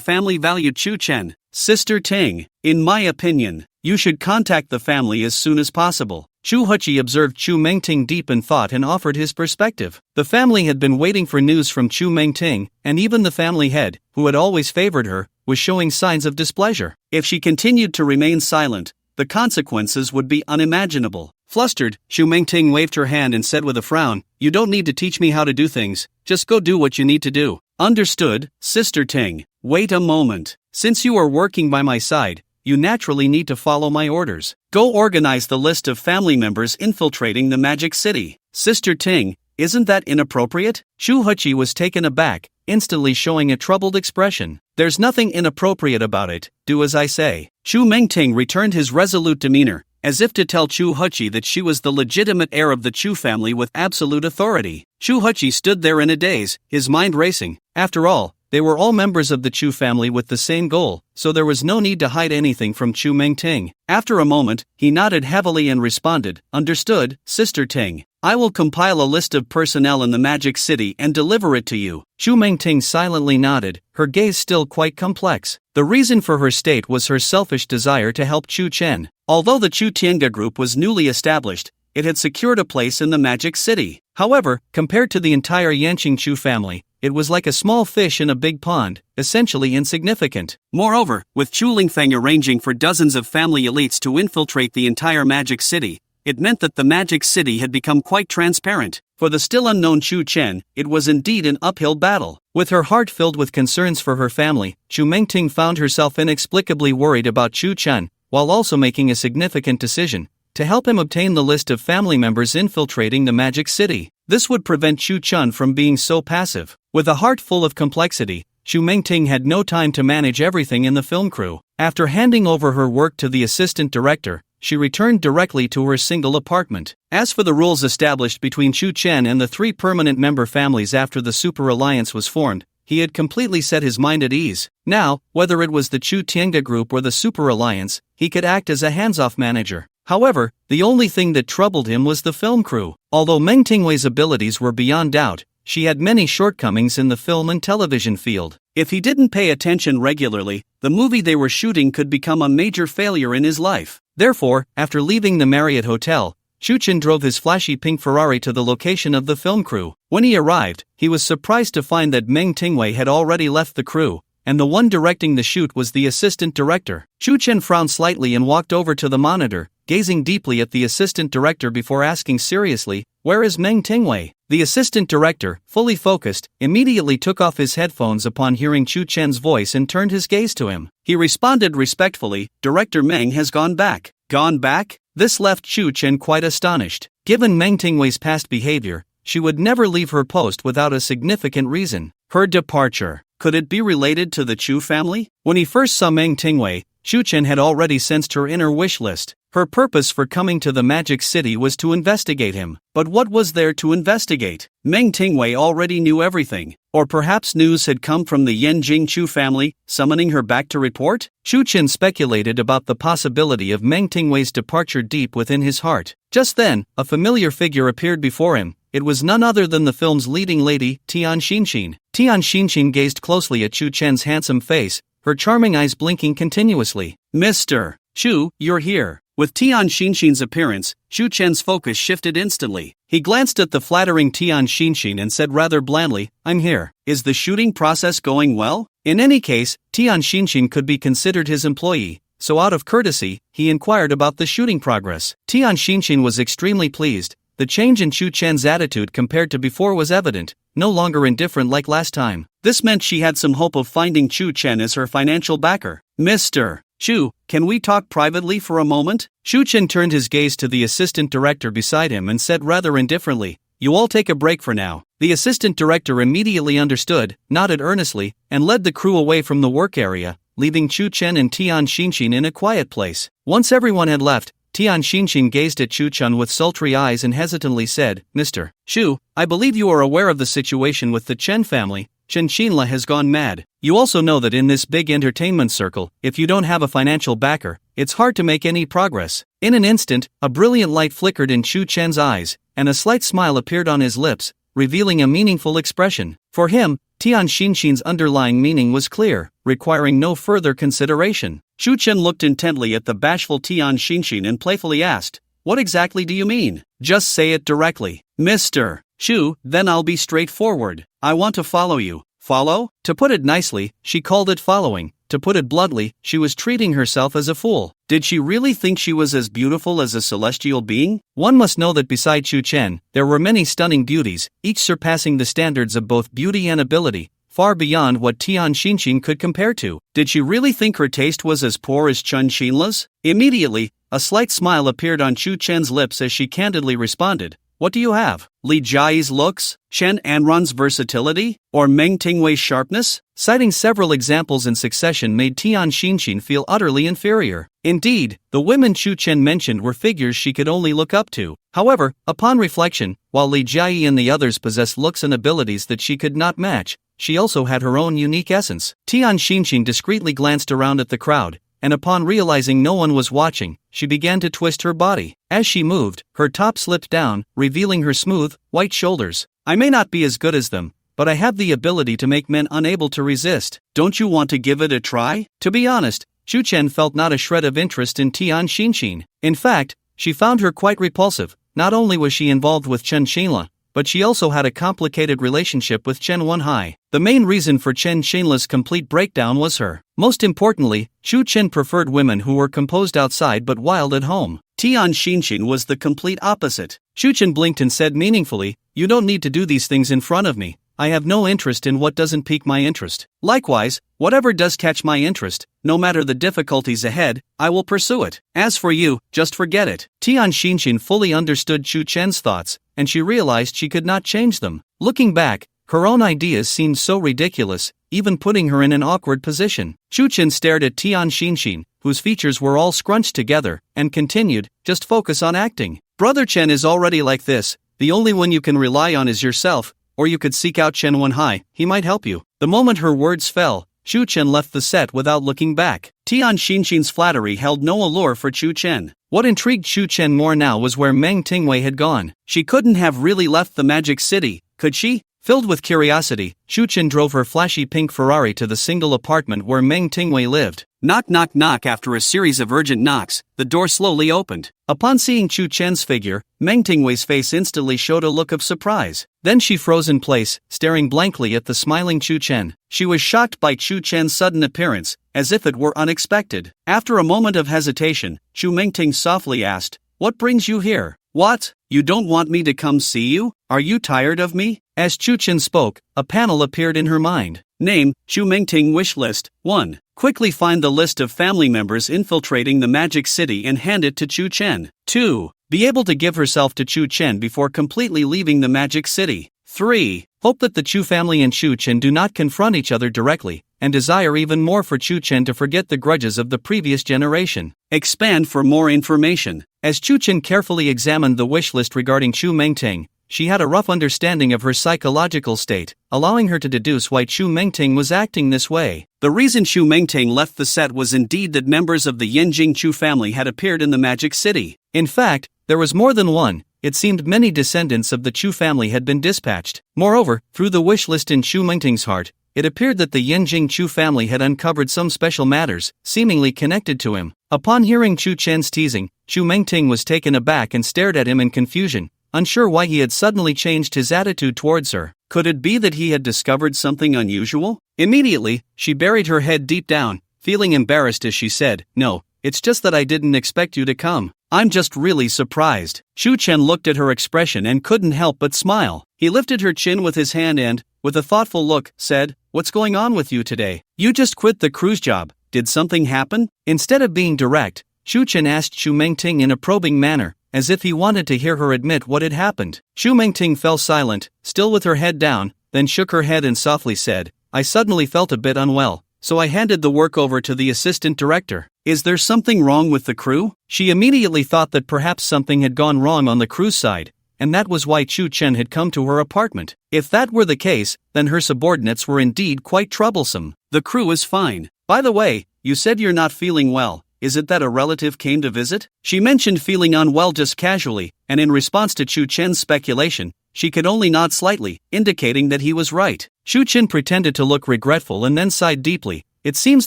family valued Chu Chen. Sister Ting, in my opinion, you should contact the family as soon as possible. Chu Huchi observed Chu Mengting deep in thought and offered his perspective. The family had been waiting for news from Chu Mengting, and even the family head, who had always favored her, was showing signs of displeasure. If she continued to remain silent, the consequences would be unimaginable. Flustered, Chu Mengting waved her hand and said with a frown, "You don't need to teach me how to do things, just go do what you need to do." Understood, Sister Ting. Wait a moment. Since you are working by my side, you naturally need to follow my orders. Go organize the list of family members infiltrating the Magic City. Sister Ting, isn't that inappropriate? Chu Huchi was taken aback, instantly showing a troubled expression. There's nothing inappropriate about it, do as I say. Chu Mengting returned his resolute demeanor, as if to tell Chu Huchi that she was the legitimate heir of the Chu family with absolute authority. Chu Huchi stood there in a daze, his mind racing. After all, they were all members of the Chu family with the same goal, so there was no need to hide anything from Chu Mengting. After a moment, he nodded heavily and responded, "Understood, Sister Ting. I will compile a list of personnel in the Magic City and deliver it to you." Chu Mengting silently nodded, her gaze still quite complex. The reason for her state was her selfish desire to help Chu Chen. Although the Chu Tiange group was newly established, it had secured a place in the Magic City. However, compared to the entire Yanqing Chu family, it was like a small fish in a big pond, essentially insignificant. Moreover, with Chu Lingfeng arranging for dozens of family elites to infiltrate the entire Magic City, it meant that the Magic City had become quite transparent. For the still unknown Chu Chen, it was indeed an uphill battle. With her heart filled with concerns for her family, Chu Mengting found herself inexplicably worried about Chu Chen, while also making a significant decision to help him obtain the list of family members infiltrating the Magic City. This would prevent Chu Chen from being so passive. With a heart full of complexity, Chu Mengting had no time to manage everything in the film crew. After handing over her work to the assistant director, she returned directly to her single apartment. As for the rules established between Chu Chen and the three permanent member families after the Super Alliance was formed, he had completely set his mind at ease. Now, whether it was the Chu Tiange group or the Super Alliance, he could act as a hands-off manager. However, the only thing that troubled him was the film crew. Although Meng Tingwei's abilities were beyond doubt, she had many shortcomings in the film and television field. If he didn't pay attention regularly, the movie they were shooting could become a major failure in his life. Therefore, after leaving the Marriott Hotel, Chu Chen drove his flashy pink Ferrari to the location of the film crew. When he arrived, he was surprised to find that Meng Tingwei had already left the crew, and the one directing the shoot was the assistant director. Chu Chen frowned slightly and walked over to the monitor, gazing deeply at the assistant director before asking seriously, "Where is Meng Tingwei?" The assistant director, fully focused, immediately took off his headphones upon hearing Chu Chen's voice and turned his gaze to him. He responded respectfully, "Director Meng has gone back." Gone back? This left Chu Chen quite astonished. Given Meng Tingwei's past behavior, she would never leave her post without a significant reason. Her departure. Could it be related to the Chu family? When he first saw Meng Tingwei, Chu Chen had already sensed her inner wish list. Her purpose for coming to the Magic City was to investigate him. But what was there to investigate? Meng Tingwei already knew everything. Or perhaps news had come from the Yanjing Chu family, summoning her back to report? Chu Chen speculated about the possibility of Meng Tingwei's departure deep within his heart. Just then, a familiar figure appeared before him. It was none other than the film's leading lady, Tian Xinxin. Tian Xinxin gazed closely at Chu Chen's handsome face, her charming eyes blinking continuously. "Mr. Chu, you're here." With Tian Xinxin's appearance, Chu Chen's focus shifted instantly. He glanced at the flattering Tian Xinxin and said rather blandly, "I'm here. Is the shooting process going well?" In any case, Tian Xinxin could be considered his employee, so out of courtesy, he inquired about the shooting progress. Tian Xinxin was extremely pleased. the change in Chu Chen's attitude compared to before was evident, no longer indifferent like last time. This meant she had some hope of finding Chu Chen as her financial backer. Mr. Chu, can we talk privately for a moment? Chu Chen turned his gaze to the assistant director beside him and said rather indifferently, "You all take a break for now." The assistant director immediately understood, nodded earnestly, and led the crew away from the work area, leaving Chu Chen and Tian Xinxin in a quiet place. Once everyone had left, Tian Xinxin gazed at Chu Chen with sultry eyes and hesitantly said, "Mr. Chu, I believe you are aware of the situation with the Chen family. Chen Xinla has gone mad. You also know that in this big entertainment circle, if you don't have a financial backer, it's hard to make any progress." In an instant, a brilliant light flickered in Chu Chen's eyes, and a slight smile appeared on his lips, revealing a meaningful expression. For him, Tian Xinxin's underlying meaning was clear, requiring no further consideration. Chu Chen looked intently at the bashful Tian Xinxin and playfully asked, "What exactly do you mean? Just say it directly." "Mr. Chu, then I'll be straightforward. I want to follow you." Follow? To put it nicely, she called it following. To put it bluntly, she was treating herself as a fool. Did she really think she was as beautiful as a celestial being? One must know that beside Chu Chen, there were many stunning beauties, each surpassing the standards of both beauty and ability, far beyond what Tian Xinxin could compare to. Did she really think her taste was as poor as Chen Xinla's? Immediately, a slight smile appeared on Chu Chen's lips as she candidly responded, "What do you have? Li Jiayi's looks? Shen Anron's versatility? Or Meng Tingwei's sharpness?" Citing several examples in succession made Tian Xinxin feel utterly inferior. Indeed, the women Chu Chen mentioned were figures she could only look up to. However, upon reflection, while Li Jiayi and the others possessed looks and abilities that she could not match, she also had her own unique essence. Tian Xinxin discreetly glanced around at the crowd, and upon realizing no one was watching, she began to twist her body. As she moved, her top slipped down, revealing her smooth, white shoulders. "I may not be as good as them, but I have the ability to make men unable to resist. Don't you want to give it a try?" To be honest, Chu Chen felt not a shred of interest in Tian Xinxin. In fact, she found her quite repulsive. Not only was she involved with Chen Xinla, but she also had a complicated relationship with Chen Wenhai. The main reason for Chen Xinla's complete breakdown was her. Most importantly, Chu Chen preferred women who were composed outside but wild at home. Tian Xinxin was the complete opposite. Chu Chen blinked and said meaningfully, "You don't need to do these things in front of me. I have no interest in what doesn't pique my interest. Likewise, whatever does catch my interest, no matter the difficulties ahead, I will pursue it. As for you, just forget it." Tian Xinxin fully understood Chu Chen's thoughts, and she realized she could not change them. Looking back, her own ideas seemed so ridiculous, even putting her in an awkward position. Chu Chen stared at Tian Xinxin, whose features were all scrunched together, and continued, "Just focus on acting. Brother Chen is already like this. The only one you can rely on is yourself, or you could seek out Chen Wenhai, he might help you." The moment her words fell, Chu Chen left the set without looking back. Tian Xinxin's flattery held no allure for Chu Chen. What intrigued Chu Chen more now was where Meng Tingwei had gone. She couldn't have really left the Magic City, could she? Filled with curiosity, Chu Chen drove her flashy pink Ferrari to the single apartment where Meng Tingwei lived. Knock knock knock. After a series of urgent knocks, the door slowly opened. Upon seeing Chu Chen's figure, Meng Tingwei's face instantly showed a look of surprise. Then she froze in place, staring blankly at the smiling Chu Chen. She was shocked by Chu Chen's sudden appearance, as if it were unexpected. After a moment of hesitation, Chu Mengting softly asked, "What brings you here?" "What? You don't want me to come see you? Are you tired of me?" As Chu Chen spoke, a panel appeared in her mind. Name, Chu Mengting wish list. 1. Quickly find the list of family members infiltrating the Magic City and hand it to Chu Chen. 2. Be able to give herself to Chu Chen before completely leaving the Magic City. 3. Hope that the Chu family and Chu Chen do not confront each other directly, and desire even more for Chu Chen to forget the grudges of the previous generation. Expand for more information. As Chu Chen carefully examined the wish list regarding Chu Mengting, she had a rough understanding of her psychological state, allowing her to deduce why Chu Mengting was acting this way. The reason Chu Mengting left the set was indeed that members of the Yanjing Chu family had appeared in the Magic City. In fact, there was more than one. It seemed many descendants of the Chu family had been dispatched. Moreover, through the wish list in Chu Mengting's heart, it appeared that the Yanjing Chu family had uncovered some special matters, seemingly connected to him. Upon hearing Chu Chen's teasing, Chu Mengting was taken aback and stared at him in confusion, unsure why he had suddenly changed his attitude towards her. Could it be that he had discovered something unusual? Immediately, she buried her head deep down, feeling embarrassed as she said, "No, it's just that I didn't expect you to come. I'm just really surprised. Shu Chen looked at her expression and couldn't help but smile. He lifted her chin with his hand and, with a thoughtful look, said, "What's going on with you today? You just quit the cruise job. Did something happen?" Instead of being direct, Shu Chen asked Shu Mengting in a probing manner, as if he wanted to hear her admit what had happened. Shu Mengting fell silent, still with her head down, then shook her head and softly said, "I suddenly felt a bit unwell, so I handed the work over to the assistant director." "Is there something wrong with the crew?" She immediately thought that perhaps something had gone wrong on the crew's side, and that was why Shu Chen had come to her apartment. If that were the case, then her subordinates were indeed quite troublesome. "The crew is fine. By the way, you said you're not feeling well. Is it that a relative came to visit?" She mentioned feeling unwell just casually, and in response to Shu Chen's speculation, she could only nod slightly, indicating that he was right. Shu Chen pretended to look regretful and then sighed deeply. "It seems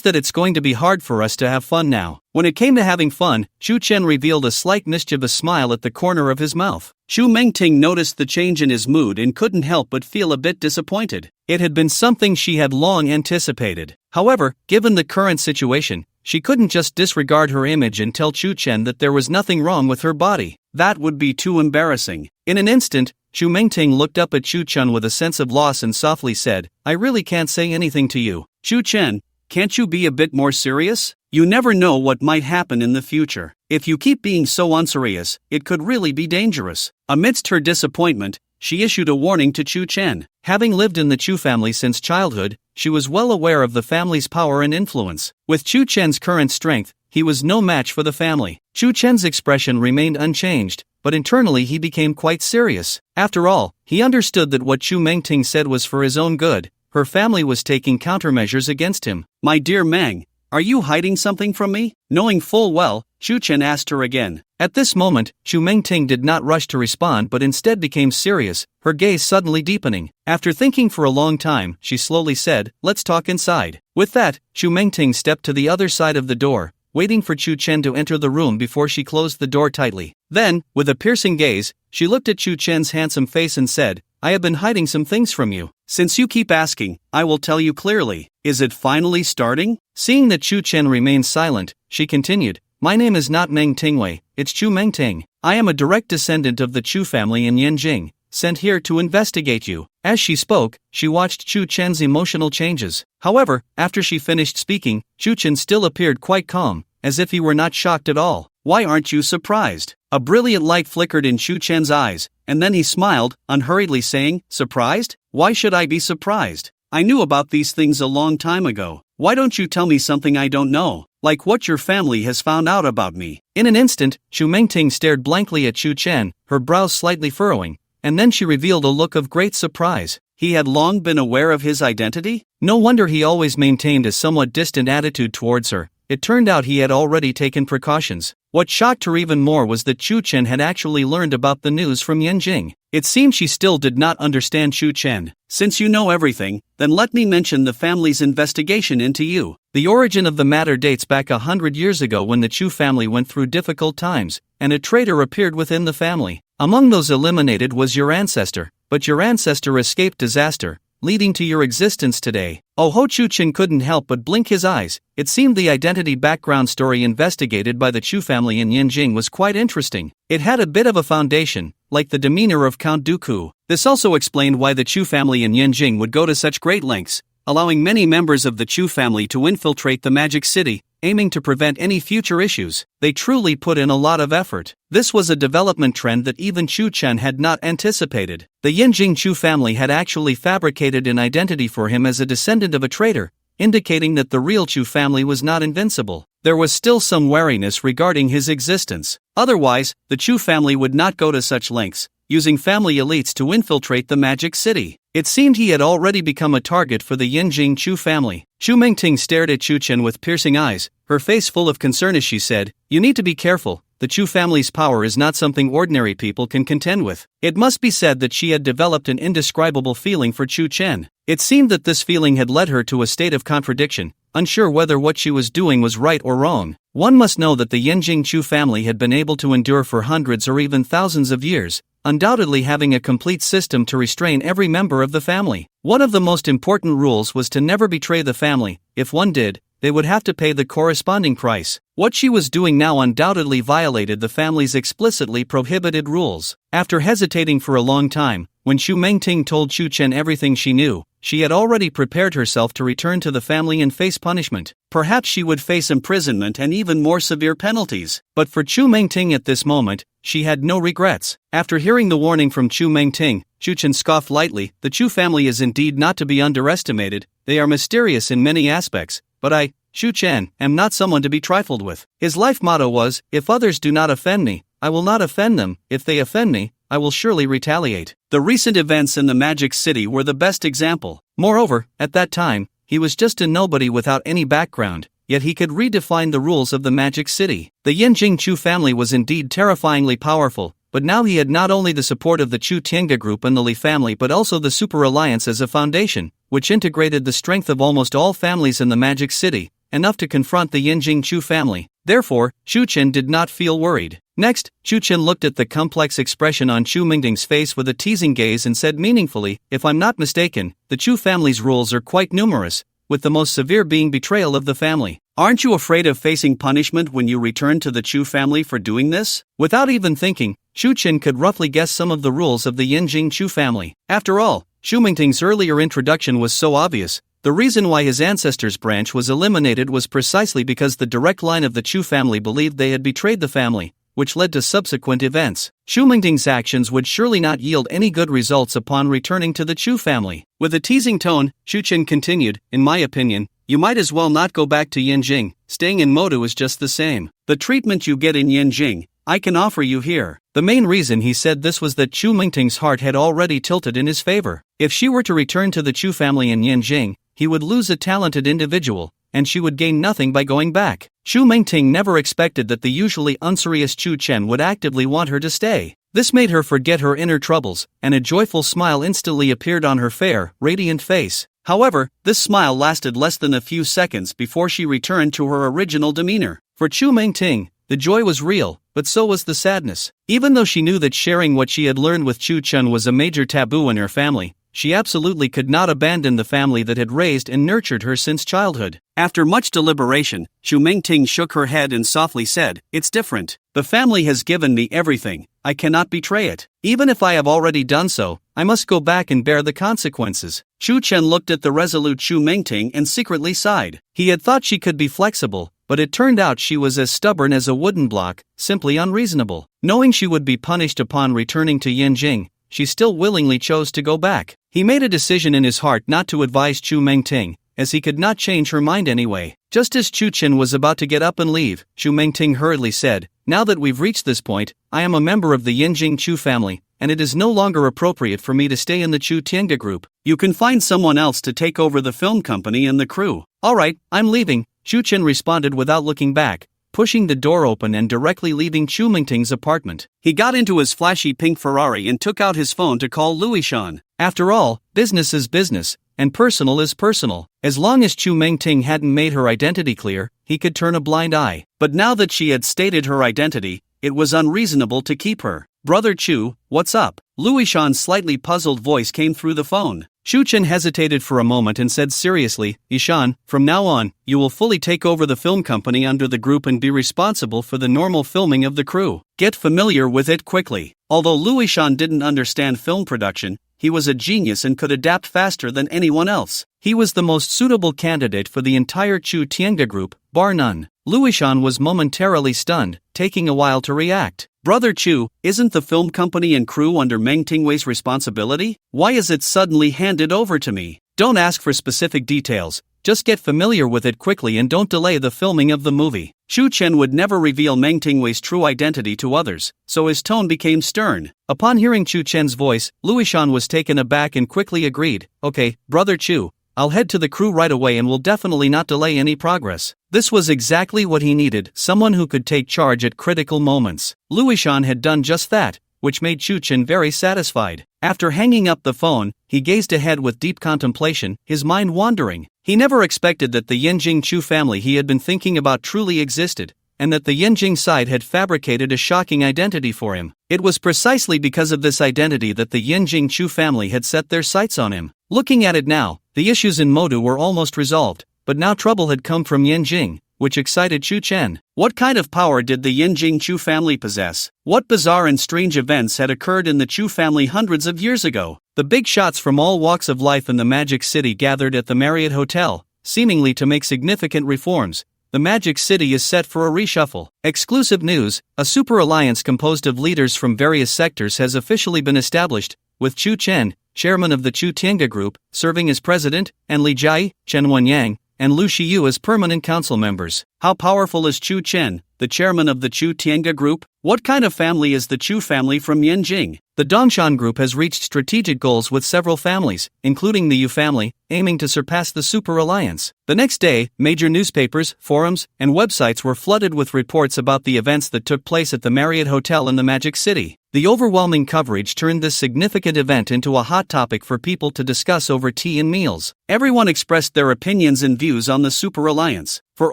that it's going to be hard for us to have fun now." When it came to having fun, Shu Chen revealed a slight mischievous smile at the corner of his mouth. Shu Mengting noticed the change in his mood and couldn't help but feel a bit disappointed. It had been something she had long anticipated. However, given the current situation, she couldn't just disregard her image and tell Shu Chen that there was nothing wrong with her body. That would be too embarrassing. In an instant, Shu Mengting looked up at Shu Chen with a sense of loss and softly said, "I really can't say anything to you. Shu Chen, can't you be a bit more serious? You never know what might happen in the future. If you keep being so unserious, it could really be dangerous." Amidst her disappointment, she issued a warning to Shu Chen. Having lived in the Chu family since childhood, she was well aware of the family's power and influence. With Shu Chen's current strength, he was no match for the family. Shu Chen's expression remained unchanged, but internally he became quite serious. After all, he understood that what Shu Mengting said was for his own good. Her family was taking countermeasures against him. "My dear Mang, are you hiding something from me?" Knowing full well, Shu Chen asked her again. At this moment, Shu Mengting did not rush to respond but instead became serious, her gaze suddenly deepening. After thinking for a long time, she slowly said, "Let's talk inside." With that, Shu Mengting stepped to the other side of the door, waiting for Shu Chen to enter the room before she closed the door tightly. Then, with a piercing gaze, she looked at Shu Chen's handsome face and said, "I have been hiding some things from you. Since you keep asking, I will tell you clearly. Is it finally starting?" Seeing that Shu Chen remained silent, she continued, "My name is not Meng Tingwei, it's Chu Mengting. I am a direct descendant of the Chu family in Yanjing, sent here to investigate you." As she spoke, she watched Shu Chen's emotional changes. However, after she finished speaking, Shu Chen still appeared quite calm, as if he were not shocked at all. "Why aren't you surprised?" A brilliant light flickered in Shu Chen's eyes, and then he smiled, unhurriedly saying, "Surprised? Why should I be surprised? I knew about these things a long time ago. Why don't you tell me something I don't know, like what your family has found out about me?" In an instant, Shu Mengting stared blankly at Shu Chen, her brows slightly furrowing, and then she revealed a look of great surprise. He had long been aware of his identity? No wonder he always maintained a somewhat distant attitude towards her. It turned out he had already taken precautions. What shocked her even more was that Shu Chen had actually learned about the news from Yanjing. It seemed she still did not understand Shu Chen. "Since you know everything, then let me mention the family's investigation into you." The origin of the matter dates back 100 years ago when the Chu family went through difficult times, and a traitor appeared within the family. Among those eliminated was your ancestor, but your ancestor escaped disaster, leading to your existence today. Ho Chu Chen couldn't help but blink his eyes. It seemed the identity background story investigated by the Chu family in Yanjing was quite interesting. It had a bit of a foundation, like the demeanor of Count Dooku. This also explained why the Chu family in Yanjing would go to such great lengths, allowing many members of the Chu family to infiltrate the Magic City, aiming to prevent any future issues. They truly put in a lot of effort. This was a development trend that even Shu Chen had not anticipated. The Yanjing Chu family had actually fabricated an identity for him as a descendant of a traitor, indicating that the real Chu family was not invincible. There was still some wariness regarding his existence. Otherwise, the Chu family would not go to such lengths, using family elites to infiltrate the Magic City. It seemed he had already become a target for the Yanjing Chu family. Shu Mengting stared at Shu Chen with piercing eyes, her face full of concern as she said, "You need to be careful. The Chu family's power is not something ordinary people can contend with." It must be said that she had developed an indescribable feeling for Shu Chen. It seemed that this feeling had led her to a state of contradiction, unsure whether what she was doing was right or wrong. One must know that the Yanjing Chu family had been able to endure for hundreds or even thousands of years, undoubtedly having a complete system to restrain every member of the family. One of the most important rules was to never betray the family. If one did, they would have to pay the corresponding price. What she was doing now undoubtedly violated the family's explicitly prohibited rules. After hesitating for a long time, when Xu Mengting told Xu Chen everything she knew, she had already prepared herself to return to the family and face punishment. Perhaps she would face imprisonment and even more severe penalties. But for Xu Mengting at this moment, she had no regrets. After hearing the warning from Xu Mengting, Xu Chen scoffed lightly. The Xu family is indeed not to be underestimated. They are mysterious in many aspects, but I, Xu Chen, am not someone to be trifled with. His life motto was, if others do not offend me, I will not offend them. If they offend me, I will surely retaliate. The recent events in the Magic City were the best example. Moreover, at that time, he was just a nobody without any background, yet he could redefine the rules of the Magic City. The Yanjing Chu family was indeed terrifyingly powerful, but now he had not only the support of the Chu Tiange group and the Li family but also the Super Alliance as a foundation, which integrated the strength of almost all families in the Magic City, enough to confront the Yanjing Chu family. Therefore, Xu Chen did not feel worried. Next, Xu Chen looked at the complex expression on Xu Mingting's face with a teasing gaze and said meaningfully, if I'm not mistaken, the Chu family's rules are quite numerous, with the most severe being betrayal of the family. Aren't you afraid of facing punishment when you return to the Chu family for doing this? Without even thinking, Xu Chen could roughly guess some of the rules of the Yanjing Chu family. After all, Xu Mingting's earlier introduction was so obvious. The reason why his ancestors' branch was eliminated was precisely because the direct line of the Chu family believed they had betrayed the family, which led to subsequent events. Xu Mingting's actions would surely not yield any good results upon returning to the Chu family. With a teasing tone, Xu Chen continued, in my opinion, you might as well not go back to Yanjing. Staying in Modu is just the same. The treatment you get in Yanjing, I can offer you here. The main reason he said this was that Xu Mingting's heart had already tilted in his favor. If she were to return to the Chu family in Yanjing, he would lose a talented individual, and she would gain nothing by going back. Xu Mingting never expected that the usually unserious Xu Chen would actively want her to stay. This made her forget her inner troubles, and a joyful smile instantly appeared on her fair, radiant face. However, this smile lasted less than a few seconds before she returned to her original demeanor. For Xu Mingting, the joy was real, but so was the sadness. Even though she knew that sharing what she had learned with Xu Chen was a major taboo in her family, she absolutely could not abandon the family that had raised and nurtured her since childhood. After much deliberation, Xu Mingting shook her head and softly said, it's different. The family has given me everything, I cannot betray it. Even if I have already done so, I must go back and bear the consequences. Xu Chen looked at the resolute Xu Mingting and secretly sighed. He had thought she could be flexible, but it turned out she was as stubborn as a wooden block, simply unreasonable. Knowing she would be punished upon returning to Yanjing, she still willingly chose to go back. He made a decision in his heart not to advise Xu Mingting, as he could not change her mind anyway. Just as Xu Chen was about to get up and leave, Xu Mingting hurriedly said, now that we've reached this point, I am a member of the Yanjing Chu family, and it is no longer appropriate for me to stay in the Chu Tiange group. You can find someone else to take over the film company and the crew. Alright, I'm leaving, Xu Chen responded without looking back, pushing the door open and directly leaving Xu Mingting's apartment. He got into his flashy pink Ferrari and took out his phone to call Luishan. After all, business is business, and personal is personal. As long as Xu Mingting hadn't made her identity clear, he could turn a blind eye. But now that she had stated her identity, it was unreasonable to keep her. Brother Chu, what's up? Luishan's slightly puzzled voice came through the phone. Xu Chen hesitated for a moment and said seriously, Ishan, from now on, you will fully take over the film company under the group and be responsible for the normal filming of the crew. Get familiar with it quickly. Although Luishan didn't understand film production, he was a genius and could adapt faster than anyone else. He was the most suitable candidate for the entire Chu Tiange group, bar none. Luishan was momentarily stunned, taking a while to react. Brother Chu, isn't the film company and crew under Meng Tingwei's responsibility? Why is it suddenly handed over to me? Don't ask for specific details, just get familiar with it quickly and don't delay the filming of the movie. Xu Chen would never reveal Meng Tingwei's true identity to others, so his tone became stern. Upon hearing Xu Chen's voice, Luishan was taken aback and quickly agreed, okay, Brother Chu, I'll head to the crew right away and will definitely not delay any progress. This was exactly what he needed, someone who could take charge at critical moments. Luishan had done just that, which made Xu Chen very satisfied. After hanging up the phone, he gazed ahead with deep contemplation, his mind wandering. He never expected that the Yanjing Chu family he had been thinking about truly existed, and that the Yanjing side had fabricated a shocking identity for him. It was precisely because of this identity that the Yanjing Chu family had set their sights on him. Looking at it now, the issues in Modu were almost resolved, but now trouble had come from Yanjing, which excited Chu Chen. What kind of power did the Yinjing Chu family possess? What bizarre and strange events had occurred in the Chu family hundreds of years ago? The big shots from all walks of life in the Magic City gathered at the Marriott Hotel, seemingly to make significant reforms. The Magic City is set for a reshuffle. Exclusive news: a super alliance composed of leaders from various sectors has officially been established, with Chu Chen, chairman of the Chu Tiange Group, serving as president, and Li Jia, Chen Wenyang, and Lu Xiyu as permanent council members. How powerful is Chu Chen, the chairman of the Chu Tiange Group? What kind of family is the Chu family from Yanjing? The Dongshan Group has reached strategic goals with several families, including the Yu family, aiming to surpass the Super Alliance. The next day, major newspapers, forums, and websites were flooded with reports about the events that took place at the Marriott Hotel in the Magic City. The overwhelming coverage turned this significant event into a hot topic for people to discuss over tea and meals. Everyone expressed their opinions and views on the Super Alliance. For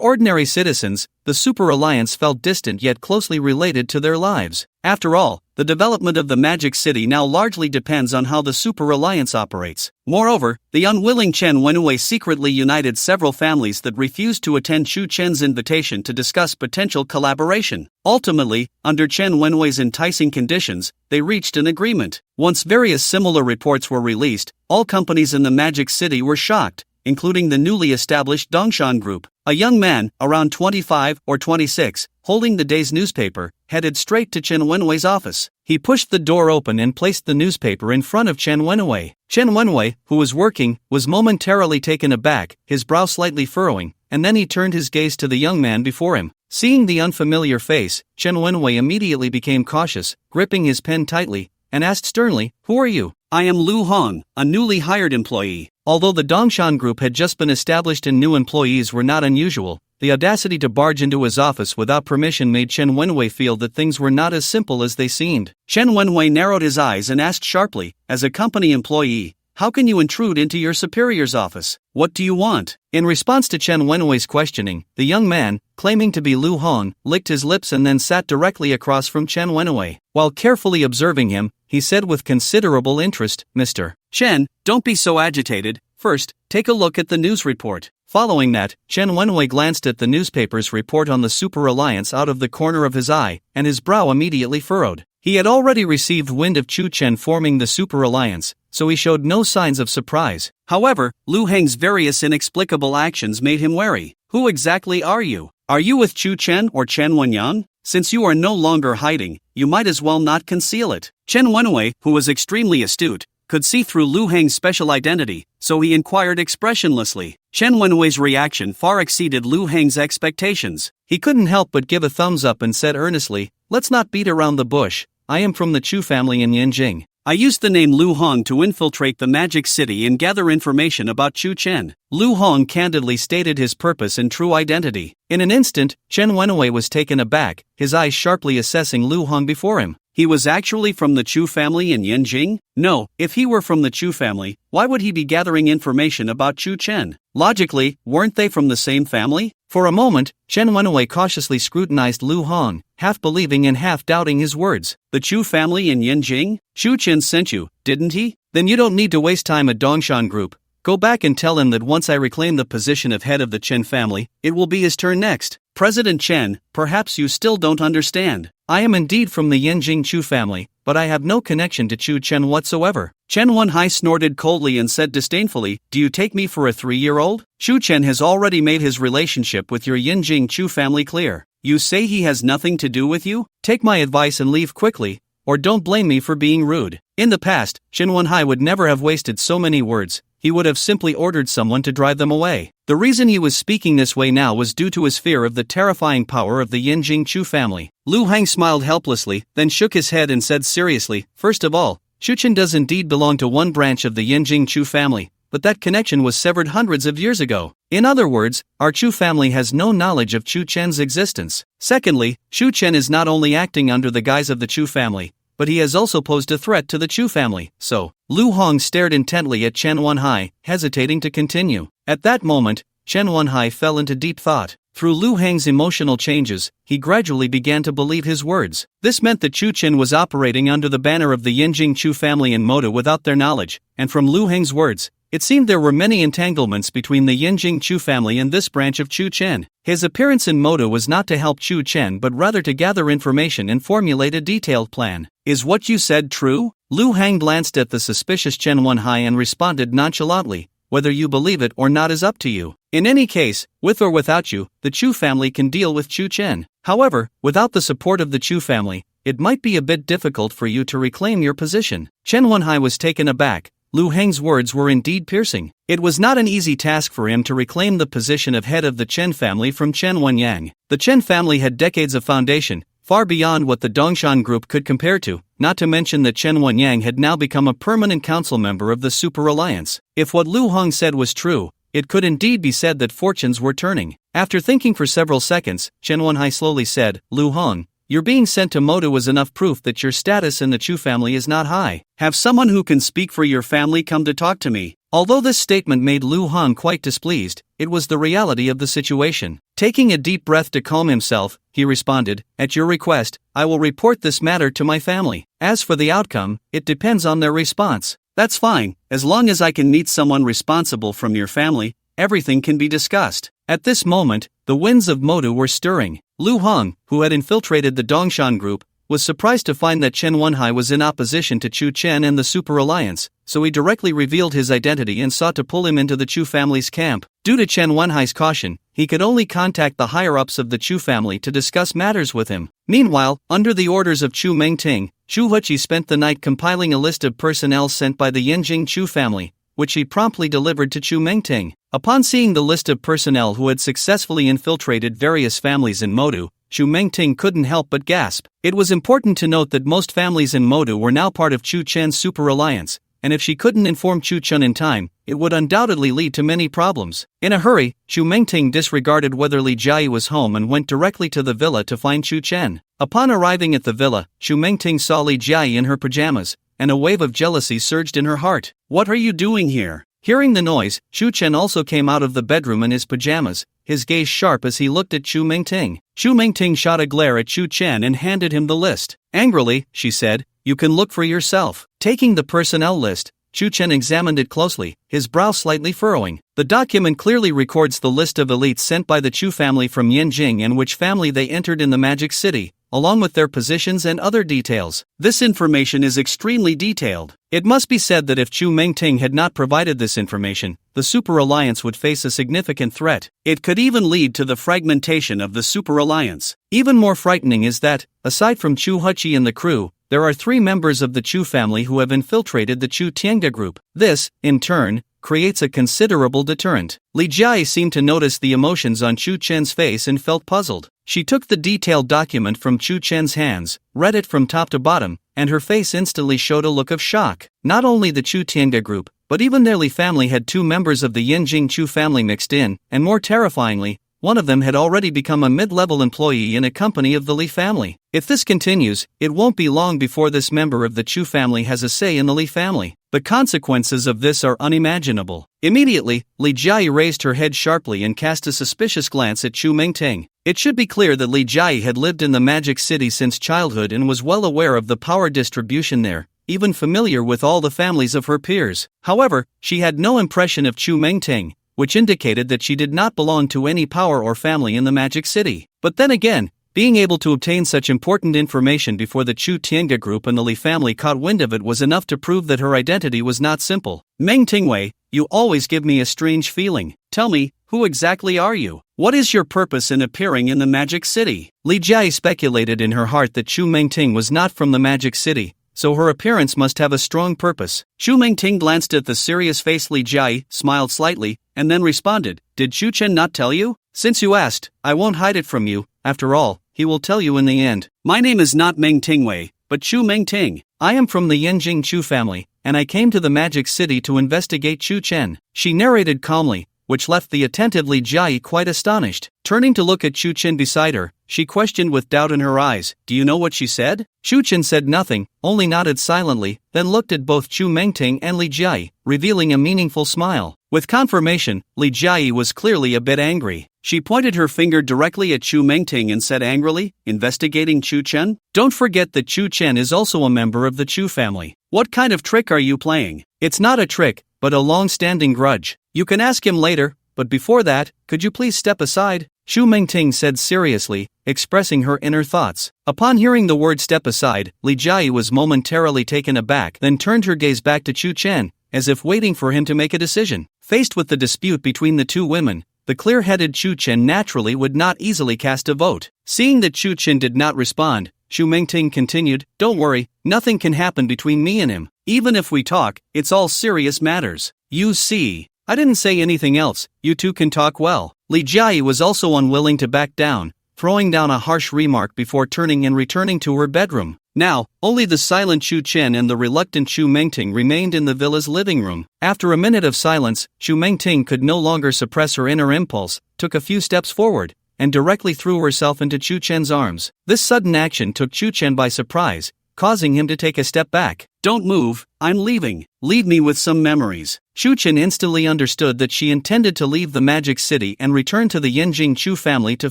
ordinary citizens, the Super Alliance felt distant yet closely related to their lives. After all, the development of the Magic City now largely depends on how the Super Alliance operates. Moreover, the unwilling Chen Wenwei secretly united several families that refused to attend Chu Chen's invitation to discuss potential collaboration. Ultimately, under Chen Wenwei's enticing conditions, they reached an agreement. Once various similar reports were released, all companies in the Magic City were shocked, including the newly established Dongshan Group. A young man, around 25 or 26, holding the day's newspaper, headed straight to Chen Wenwei's office. He pushed the door open and placed the newspaper in front of Chen Wenwei. Chen Wenwei, who was working, was momentarily taken aback, his brow slightly furrowing, and then he turned his gaze to the young man before him. Seeing the unfamiliar face, Chen Wenwei immediately became cautious, gripping his pen tightly, and asked sternly, "Who are you?" "I am Lu Hong, a newly hired employee." Although the Dongshan Group had just been established and new employees were not unusual, the audacity to barge into his office without permission made Chen Wenwei feel that things were not as simple as they seemed. Chen Wenwei narrowed his eyes and asked sharply, "As a company employee, how can you intrude into your superior's office? What do you want?" In response to Chen Wenwei's questioning, the young man, claiming to be Lu Hong, licked his lips and then sat directly across from Chen Wenwei. While carefully observing him, he said with considerable interest, "Mr. Chen, don't be so agitated. First, take a look at the news report." Following that, Chen Wenwei glanced at the newspaper's report on the Super Alliance out of the corner of his eye, and his brow immediately furrowed. He had already received wind of Chu Chen forming the Super Alliance, so he showed no signs of surprise. However, Lu Heng's various inexplicable actions made him wary. "Who exactly are you? Are you with Chu Chen or Chen Wenyan? Since you are no longer hiding, you might as well not conceal it." Chen Wenwei, who was extremely astute, could see through Lu Heng's special identity, so he inquired expressionlessly. Chen Wenwei's reaction far exceeded Lu Heng's expectations. He couldn't help but give a thumbs up and said earnestly, "Let's not beat around the bush. I am from the Chu family in Yanjing. I used the name Lu Hong to infiltrate the Magic City and gather information about Chu Chen." Lu Hong candidly stated his purpose and true identity. In an instant, Chen Wenwei was taken aback, his eyes sharply assessing Lu Hong before him. He was actually from the Chu family in Yanjing? No, if he were from the Chu family, why would he be gathering information about Chu Chen? Logically, weren't they from the same family? For a moment, Chen Wenwei cautiously scrutinized Lu Hong, half believing and half doubting his words. "The Chu family in Yanjing? Chu Chen sent you, didn't he? Then you don't need to waste time at Dongshan Group. Go back and tell him that once I reclaim the position of head of the Chen family, it will be his turn next." "President Chen, perhaps you still don't understand. I am indeed from the Yanjing Chu family, but I have no connection to Chu Chen whatsoever." Chen Wenhai snorted coldly and said disdainfully, "Do you take me for a 3-year-old? Chu Chen has already made his relationship with your Yanjing Chu family clear. You say he has nothing to do with you? Take my advice and leave quickly, or don't blame me for being rude." In the past, Chen Wenhai would never have wasted so many words. He would have simply ordered someone to drive them away. The reason he was speaking this way now was due to his fear of the terrifying power of the Yanjing Chu family. Lu Heng smiled helplessly, then shook his head and said seriously, "First of all, Chu Chen does indeed belong to one branch of the Yanjing Chu family, but that connection was severed hundreds of years ago. In other words, our Chu family has no knowledge of Chu Chen's existence. Secondly, Chu Chen is not only acting under the guise of the Chu family, but he has also posed a threat to the Chu family." So, Lu Hong stared intently at Chen Wenhai, hesitating to continue. At that moment, Chen Wenhai fell into deep thought. Through Lu Heng's emotional changes, he gradually began to believe his words. This meant that Chu Chen was operating under the banner of the Yanjing Chu family in Moda without their knowledge, and from Lu Heng's words, It seemed there were many entanglements between the Yinjing Chu family and this branch of Chu Chen. His appearance in Moto was not to help Chu Chen but rather to gather information and formulate a detailed plan. Is what you said true? Lu Hang glanced at the suspicious Chen Wenhai and responded nonchalantly, whether you believe it or not is up to you. In any case, with or without you, the Chu family can deal with Chu Chen. However, without the support of the Chu family, it might be a bit difficult for you to reclaim your position. Chen Wenhai was taken aback. Lu Heng's words were indeed piercing. It was not an easy task for him to reclaim the position of head of the Chen family from Chen Wenyang. The Chen family had decades of foundation, far beyond what the Dongshan group could compare to, not to mention that Chen Wenyang had now become a permanent council member of the Super Alliance. If what Lu Hong said was true, it could indeed be said that fortunes were turning. After thinking for several seconds, Chen Wenhai slowly said, Lu Hong, your being sent to Moto was enough proof that your status in the Chu family is not high. Have someone who can speak for your family come to talk to me. Although this statement made Lu Hong quite displeased, it was the reality of the situation. Taking a deep breath to calm himself, he responded, at your request, I will report this matter to my family. As for the outcome, it depends on their response. That's fine, as long as I can meet someone responsible from your family, everything can be discussed. At this moment, the winds of Moto were stirring. Lu Hong, who had infiltrated the Dongshan group, was surprised to find that Chen Wenhai was in opposition to Chu Chen and the Super Alliance, so he directly revealed his identity and sought to pull him into the Chu family's camp. Due to Chen Wenhai's caution, he could only contact the higher-ups of the Chu family to discuss matters with him. Meanwhile, under the orders of Chu Mengting, Chu Huichi spent the night compiling a list of personnel sent by the Yinjing Chu family, which he promptly delivered to Chu Mengting. Upon seeing the list of personnel who had successfully infiltrated various families in Motu, Chu Mengting couldn't help but gasp. It was important to note that most families in Motu were now part of Chu Chen's Super Alliance, and if she couldn't inform Chu Chen in time, it would undoubtedly lead to many problems. In a hurry, Chu Mengting disregarded whether Li Jiayi was home and went directly to the villa to find Chu Chen. Upon arriving at the villa, Chu Mengting saw Li Jiayi in her pajamas, and a wave of jealousy surged in her heart. What are you doing here? Hearing the noise, Chu Chen also came out of the bedroom in his pajamas, his gaze sharp as he looked at Chu Mengting. Chu Mengting shot a glare at Chu Chen and handed him the list. Angrily, she said, you can look for yourself. Taking the personnel list, Chu Chen examined it closely, his brow slightly furrowing. The document clearly records the list of elites sent by the Chu family from Yanjing and which family they entered in the Magic City, along with their positions and other details. This information is extremely detailed. It must be said that if Chu Mengting had not provided this information, the Super Alliance would face a significant threat. It could even lead to the fragmentation of the Super Alliance. Even more frightening is that, aside from Chu Huichi and the crew, there are 3 members of the Chu family who have infiltrated the Chu Tiange group. This, in turn, creates a considerable deterrent. Li Jiayi seemed to notice the emotions on Chu Chen's face and felt puzzled. She took the detailed document from Chu Chen's hands, read it from top to bottom, and her face instantly showed a look of shock. Not only the Chu Tiange group, but even their Li family had 2 members of the Yanjing Chu family mixed in, and more terrifyingly, one of them had already become a mid-level employee in a company of the Li family. If this continues, it won't be long before this member of the Chu family has a say in the Li family. The consequences of this are unimaginable. Immediately, Li Jiayi raised her head sharply and cast a suspicious glance at Chu Mengting. It should be clear that Li Jiayi had lived in the Magic City since childhood and was well aware of the power distribution there, even familiar with all the families of her peers. However, she had no impression of Chu Mengting, which indicated that she did not belong to any power or family in the Magic City. But then again, being able to obtain such important information before the Chu Tiange group and the Li family caught wind of it was enough to prove that her identity was not simple. Meng Tingwei, you always give me a strange feeling. Tell me, who exactly are you? What is your purpose in appearing in the Magic City? Li Jiayi speculated in her heart that Chu Mengting was not from the Magic City, so her appearance must have a strong purpose. Chu Mengting glanced at the serious face Li Jiayi, smiled slightly, and then responded, did Chu Chen not tell you? Since you asked, I won't hide it from you. After all, he will tell you in the end. My name is not Meng Tingwei, but Chu Mengting. I am from the Yanjing Chu family, and I came to the Magic City to investigate Chu Chen. She narrated calmly, which left the attentive Li Jiayi quite astonished. Turning to look at Chu Chen beside her, she questioned with doubt in her eyes, do you know what she said? Chu Chen said nothing, only nodded silently, then looked at both Chu Mengting and Li Jiayi, revealing a meaningful smile. With confirmation, Li Jiayi was clearly a bit angry. She pointed her finger directly at Chu Mengting and said angrily, investigating Chu Chen? Don't forget that Chu Chen is also a member of the Chu family. What kind of trick are you playing? It's not a trick, but a long-standing grudge. You can ask him later, but before that, could you please step aside? Xu Mingting said seriously, expressing her inner thoughts. Upon hearing the word step aside, Li Jiayi was momentarily taken aback, then turned her gaze back to Chu Chen, as if waiting for him to make a decision. Faced with the dispute between the two women, the clear-headed Chu Chen naturally would not easily cast a vote. Seeing that Chu Chen did not respond, Xu Mingting continued, "Don't worry, nothing can happen between me and him. Even if we talk, it's all serious matters. You see, I didn't say anything else, you two can talk well." Li Jiayi was also unwilling to back down, throwing down a harsh remark before turning and returning to her bedroom. Now, only the silent Chu Chen and the reluctant Xu Mingting remained in the villa's living room. After a minute of silence, Xu Mingting could no longer suppress her inner impulse, took a few steps forward, and directly threw herself into Chu Chen's arms. This sudden action took Chu Chen by surprise, causing him to take a step back. "Don't move, I'm leaving. Leave me with some memories." Chu Chen instantly understood that she intended to leave the Magic City and return to the Yanjing Chu family to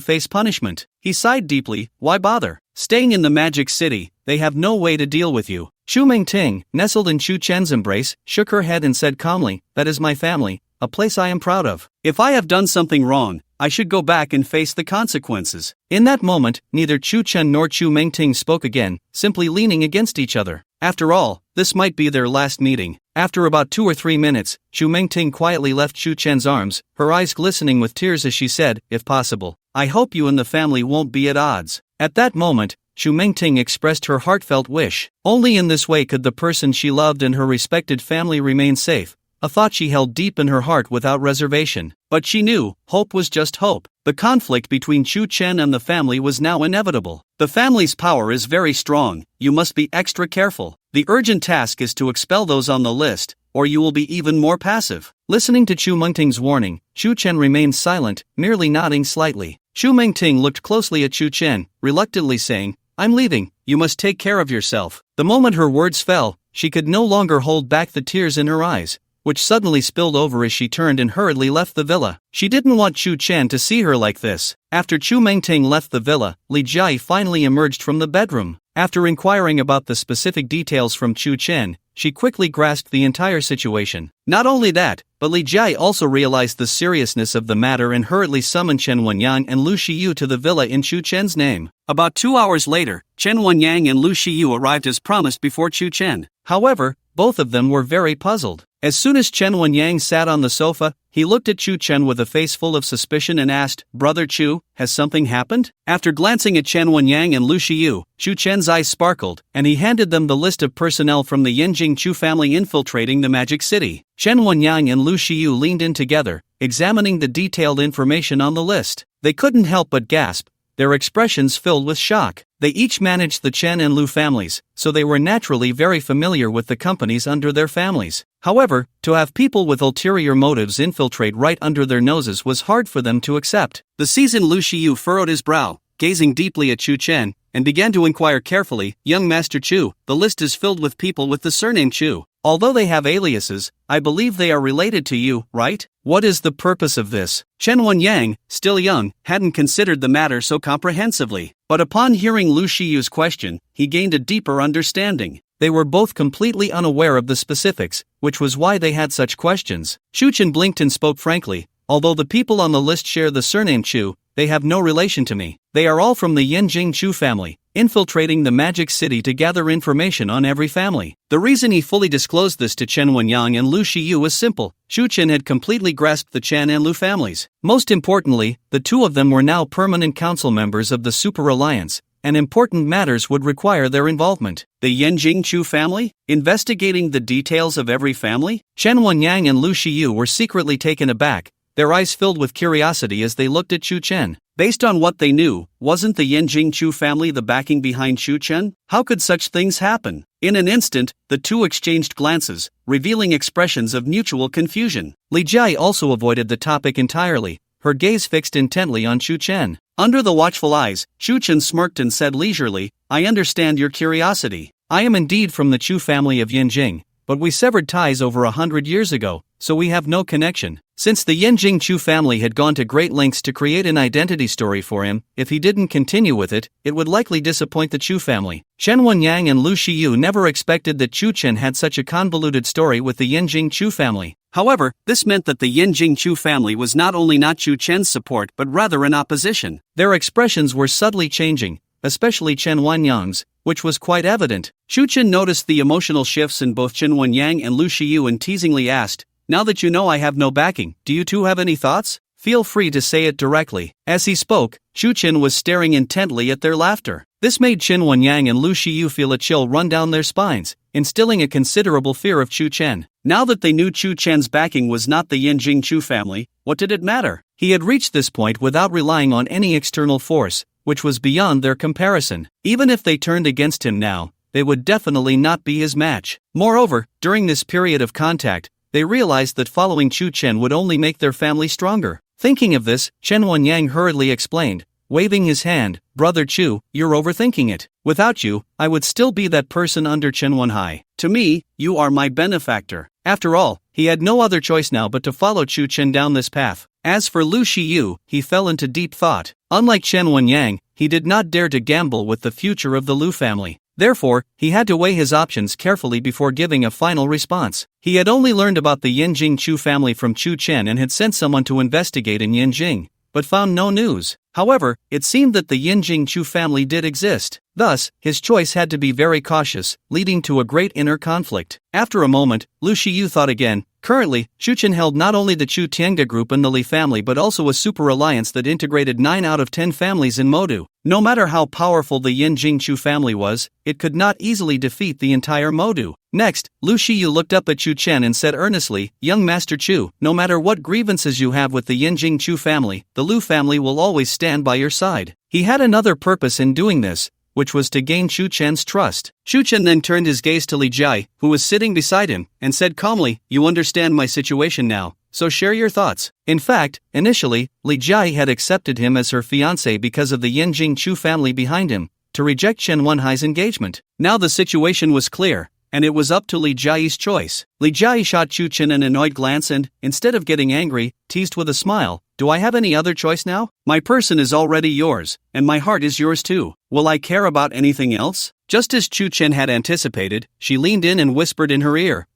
face punishment. He sighed deeply, "Why bother? Staying in the Magic City, they have no way to deal with you." Xu Mingting, nestled in Chu Chen's embrace, shook her head and said calmly, "That is my family, a place I am proud of. If I have done something wrong, I should go back and face the consequences." In that moment, neither Chu Chen nor Xu Mingting spoke again, simply leaning against each other. After all, this might be their last meeting. After about 2 or 3 minutes, Xu Mingting quietly left Chu Chen's arms, her eyes glistening with tears as she said, "If possible, I hope you and the family won't be at odds." At that moment, Xu Mingting expressed her heartfelt wish. Only in this way could the person she loved and her respected family remain safe, a thought she held deep in her heart without reservation. But she knew, hope was just hope. The conflict between Chu Chen and the family was now inevitable. "The family's power is very strong, you must be extra careful. The urgent task is to expel those on the list, or you will be even more passive." Listening to Xu Mingting's warning, Chu Chen remained silent, merely nodding slightly. Xu Mingting looked closely at Chu Chen, reluctantly saying, "I'm leaving, you must take care of yourself." The moment her words fell, she could no longer hold back the tears in her eyes, which suddenly spilled over as she turned and hurriedly left the villa. She didn't want Chu Chen to see her like this. After Xu Mingting left the villa, Li Jiayi finally emerged from the bedroom. After inquiring about the specific details from Chu Chen, she quickly grasped the entire situation. Not only that, but Li Jiayi also realized the seriousness of the matter and hurriedly summoned Chen Wenyang and Lu Shiyu to the villa in Chu Chen's name. About 2 hours later, Chen Wenyang and Lu Shiyu arrived as promised before Chu Chen. However, both of them were very puzzled. As soon as Chen Wenyang sat on the sofa, he looked at Chu Chen with a face full of suspicion and asked, "Brother Chu, has something happened?" After glancing at Chen Wenyang and Lu Shiyu, Chu Chen's eyes sparkled, and he handed them the list of personnel from the Yanjing Chu family infiltrating the Magic City. Chen Wenyang and Lu Shiyu leaned in together, examining the detailed information on the list. They couldn't help but gasp, their expressions filled with shock. They each managed the Chen and Lu families, so they were naturally very familiar with the companies under their families. However, to have people with ulterior motives infiltrate right under their noses was hard for them to accept. The seasoned Lu Shiyu furrowed his brow, gazing deeply at Chu Chen, and began to inquire carefully, "Young Master Chu, the list is filled with people with the surname Chu. Although they have aliases, I believe they are related to you, right? What is the purpose of this?" Chen Wenyang, still young, hadn't considered the matter so comprehensively. But upon hearing Lu Shiyu's question, he gained a deeper understanding. They were both completely unaware of the specifics, which was why they had such questions. Chu Chen blinked and spoke frankly, "Although the people on the list share the surname Chu, they have no relation to me. They are all from the Yanjing Chu family, infiltrating the Magic City to gather information on every family." The reason he fully disclosed this to Chen Wenyang and Lu Shiyu was simple. Chu Chen had completely grasped the Chen and Lu families. Most importantly, the two of them were now permanent council members of the Super Alliance, and important matters would require their involvement. The Yanjing Chu family? Investigating the details of every family? Chen Wenyang and Lu Shiyu were secretly taken aback, their eyes filled with curiosity as they looked at Chu Chen. Based on what they knew, wasn't the Yanjing Chu family the backing behind Chu Chen? How could such things happen? In an instant, the two exchanged glances, revealing expressions of mutual confusion. Li Jiayi also avoided the topic entirely, her gaze fixed intently on Chu Chen. Under the watchful eyes, Chu Chen smirked and said leisurely, "I understand your curiosity. I am indeed from the Chu family of Yanjing, but we severed ties over 100 years ago, so we have no connection. Since the Yanjing Chu family had gone to great lengths to create an identity story for him, if he didn't continue with it, it would likely disappoint the Chu family. Chen Wenyang and Lu Shiyu never expected that Chu Chen had such a convoluted story with the Yanjing Chu family. However, this meant that the Yanjing Chu family was not only not Chu Chen's support but rather in opposition. Their expressions were subtly changing, especially Chen Wenyang's, which was quite evident. Chu Chen noticed the emotional shifts in both Chen Wenyang and Lu Shiyu and teasingly asked, "Now that you know I have no backing, do you two have any thoughts? Feel free to say it directly." As he spoke, Chu Chen was staring intently at their laughter. This made Chen Wenyang and Lu Shiyu feel a chill run down their spines, instilling a considerable fear of Chu Chen. Now that they knew Chu Chen's backing was not the Yanjing Chu family, what did it matter? He had reached this point without relying on any external force, which was beyond their comparison. Even if they turned against him now, they would definitely not be his match. Moreover, during this period of contact, they realized that following Chu Chen would only make their family stronger. Thinking of this, Chen Wenyang hurriedly explained, waving his hand, "Brother Chu, you're overthinking it. Without you, I would still be that person under Chen Wenhai. To me, you are my benefactor." After all, he had no other choice now but to follow Chu Chen down this path. As for Lu Shiyu, he fell into deep thought. Unlike Chen Wenyang, he did not dare to gamble with the future of the Lu family. Therefore, he had to weigh his options carefully before giving a final response. He had only learned about the Yanjing Chu family from Chu Chen and had sent someone to investigate in Yanjing, but found no news. However, it seemed that the Yanjing Chu family did exist. Thus, his choice had to be very cautious, leading to a great inner conflict. After a moment, Lu Shiyu thought again. Currently, Chu Chen held not only the Chu Tiange group and the Li family but also a super alliance that integrated 9 out of 10 families in Modu. No matter how powerful the Yanjing Chu family was, it could not easily defeat the entire Modu. Next, Lu Shiyu looked up at Chu Chen and said earnestly, "Young Master Chu, no matter what grievances you have with the Yanjing Chu family, the Lu family will always stand by your side." He had another purpose in doing this, which was to gain Chu Chen's trust. Chu Chen then turned his gaze to Li Jia, who was sitting beside him, and said calmly, "You understand my situation now, so share your thoughts." In fact, initially, Li Jia had accepted him as her fiancé because of the Yanjing Chu family behind him, to reject Chen Wenhai's engagement. Now the situation was clear, and it was up to Li Jia's choice. Li Jia shot Chu Chen an annoyed glance and, instead of getting angry, teased with a smile, "Do I have any other choice now? My person is already yours, and my heart is yours too. Will I care about anything else?" Just as Chu Chen had anticipated, she leaned in and whispered in her ear,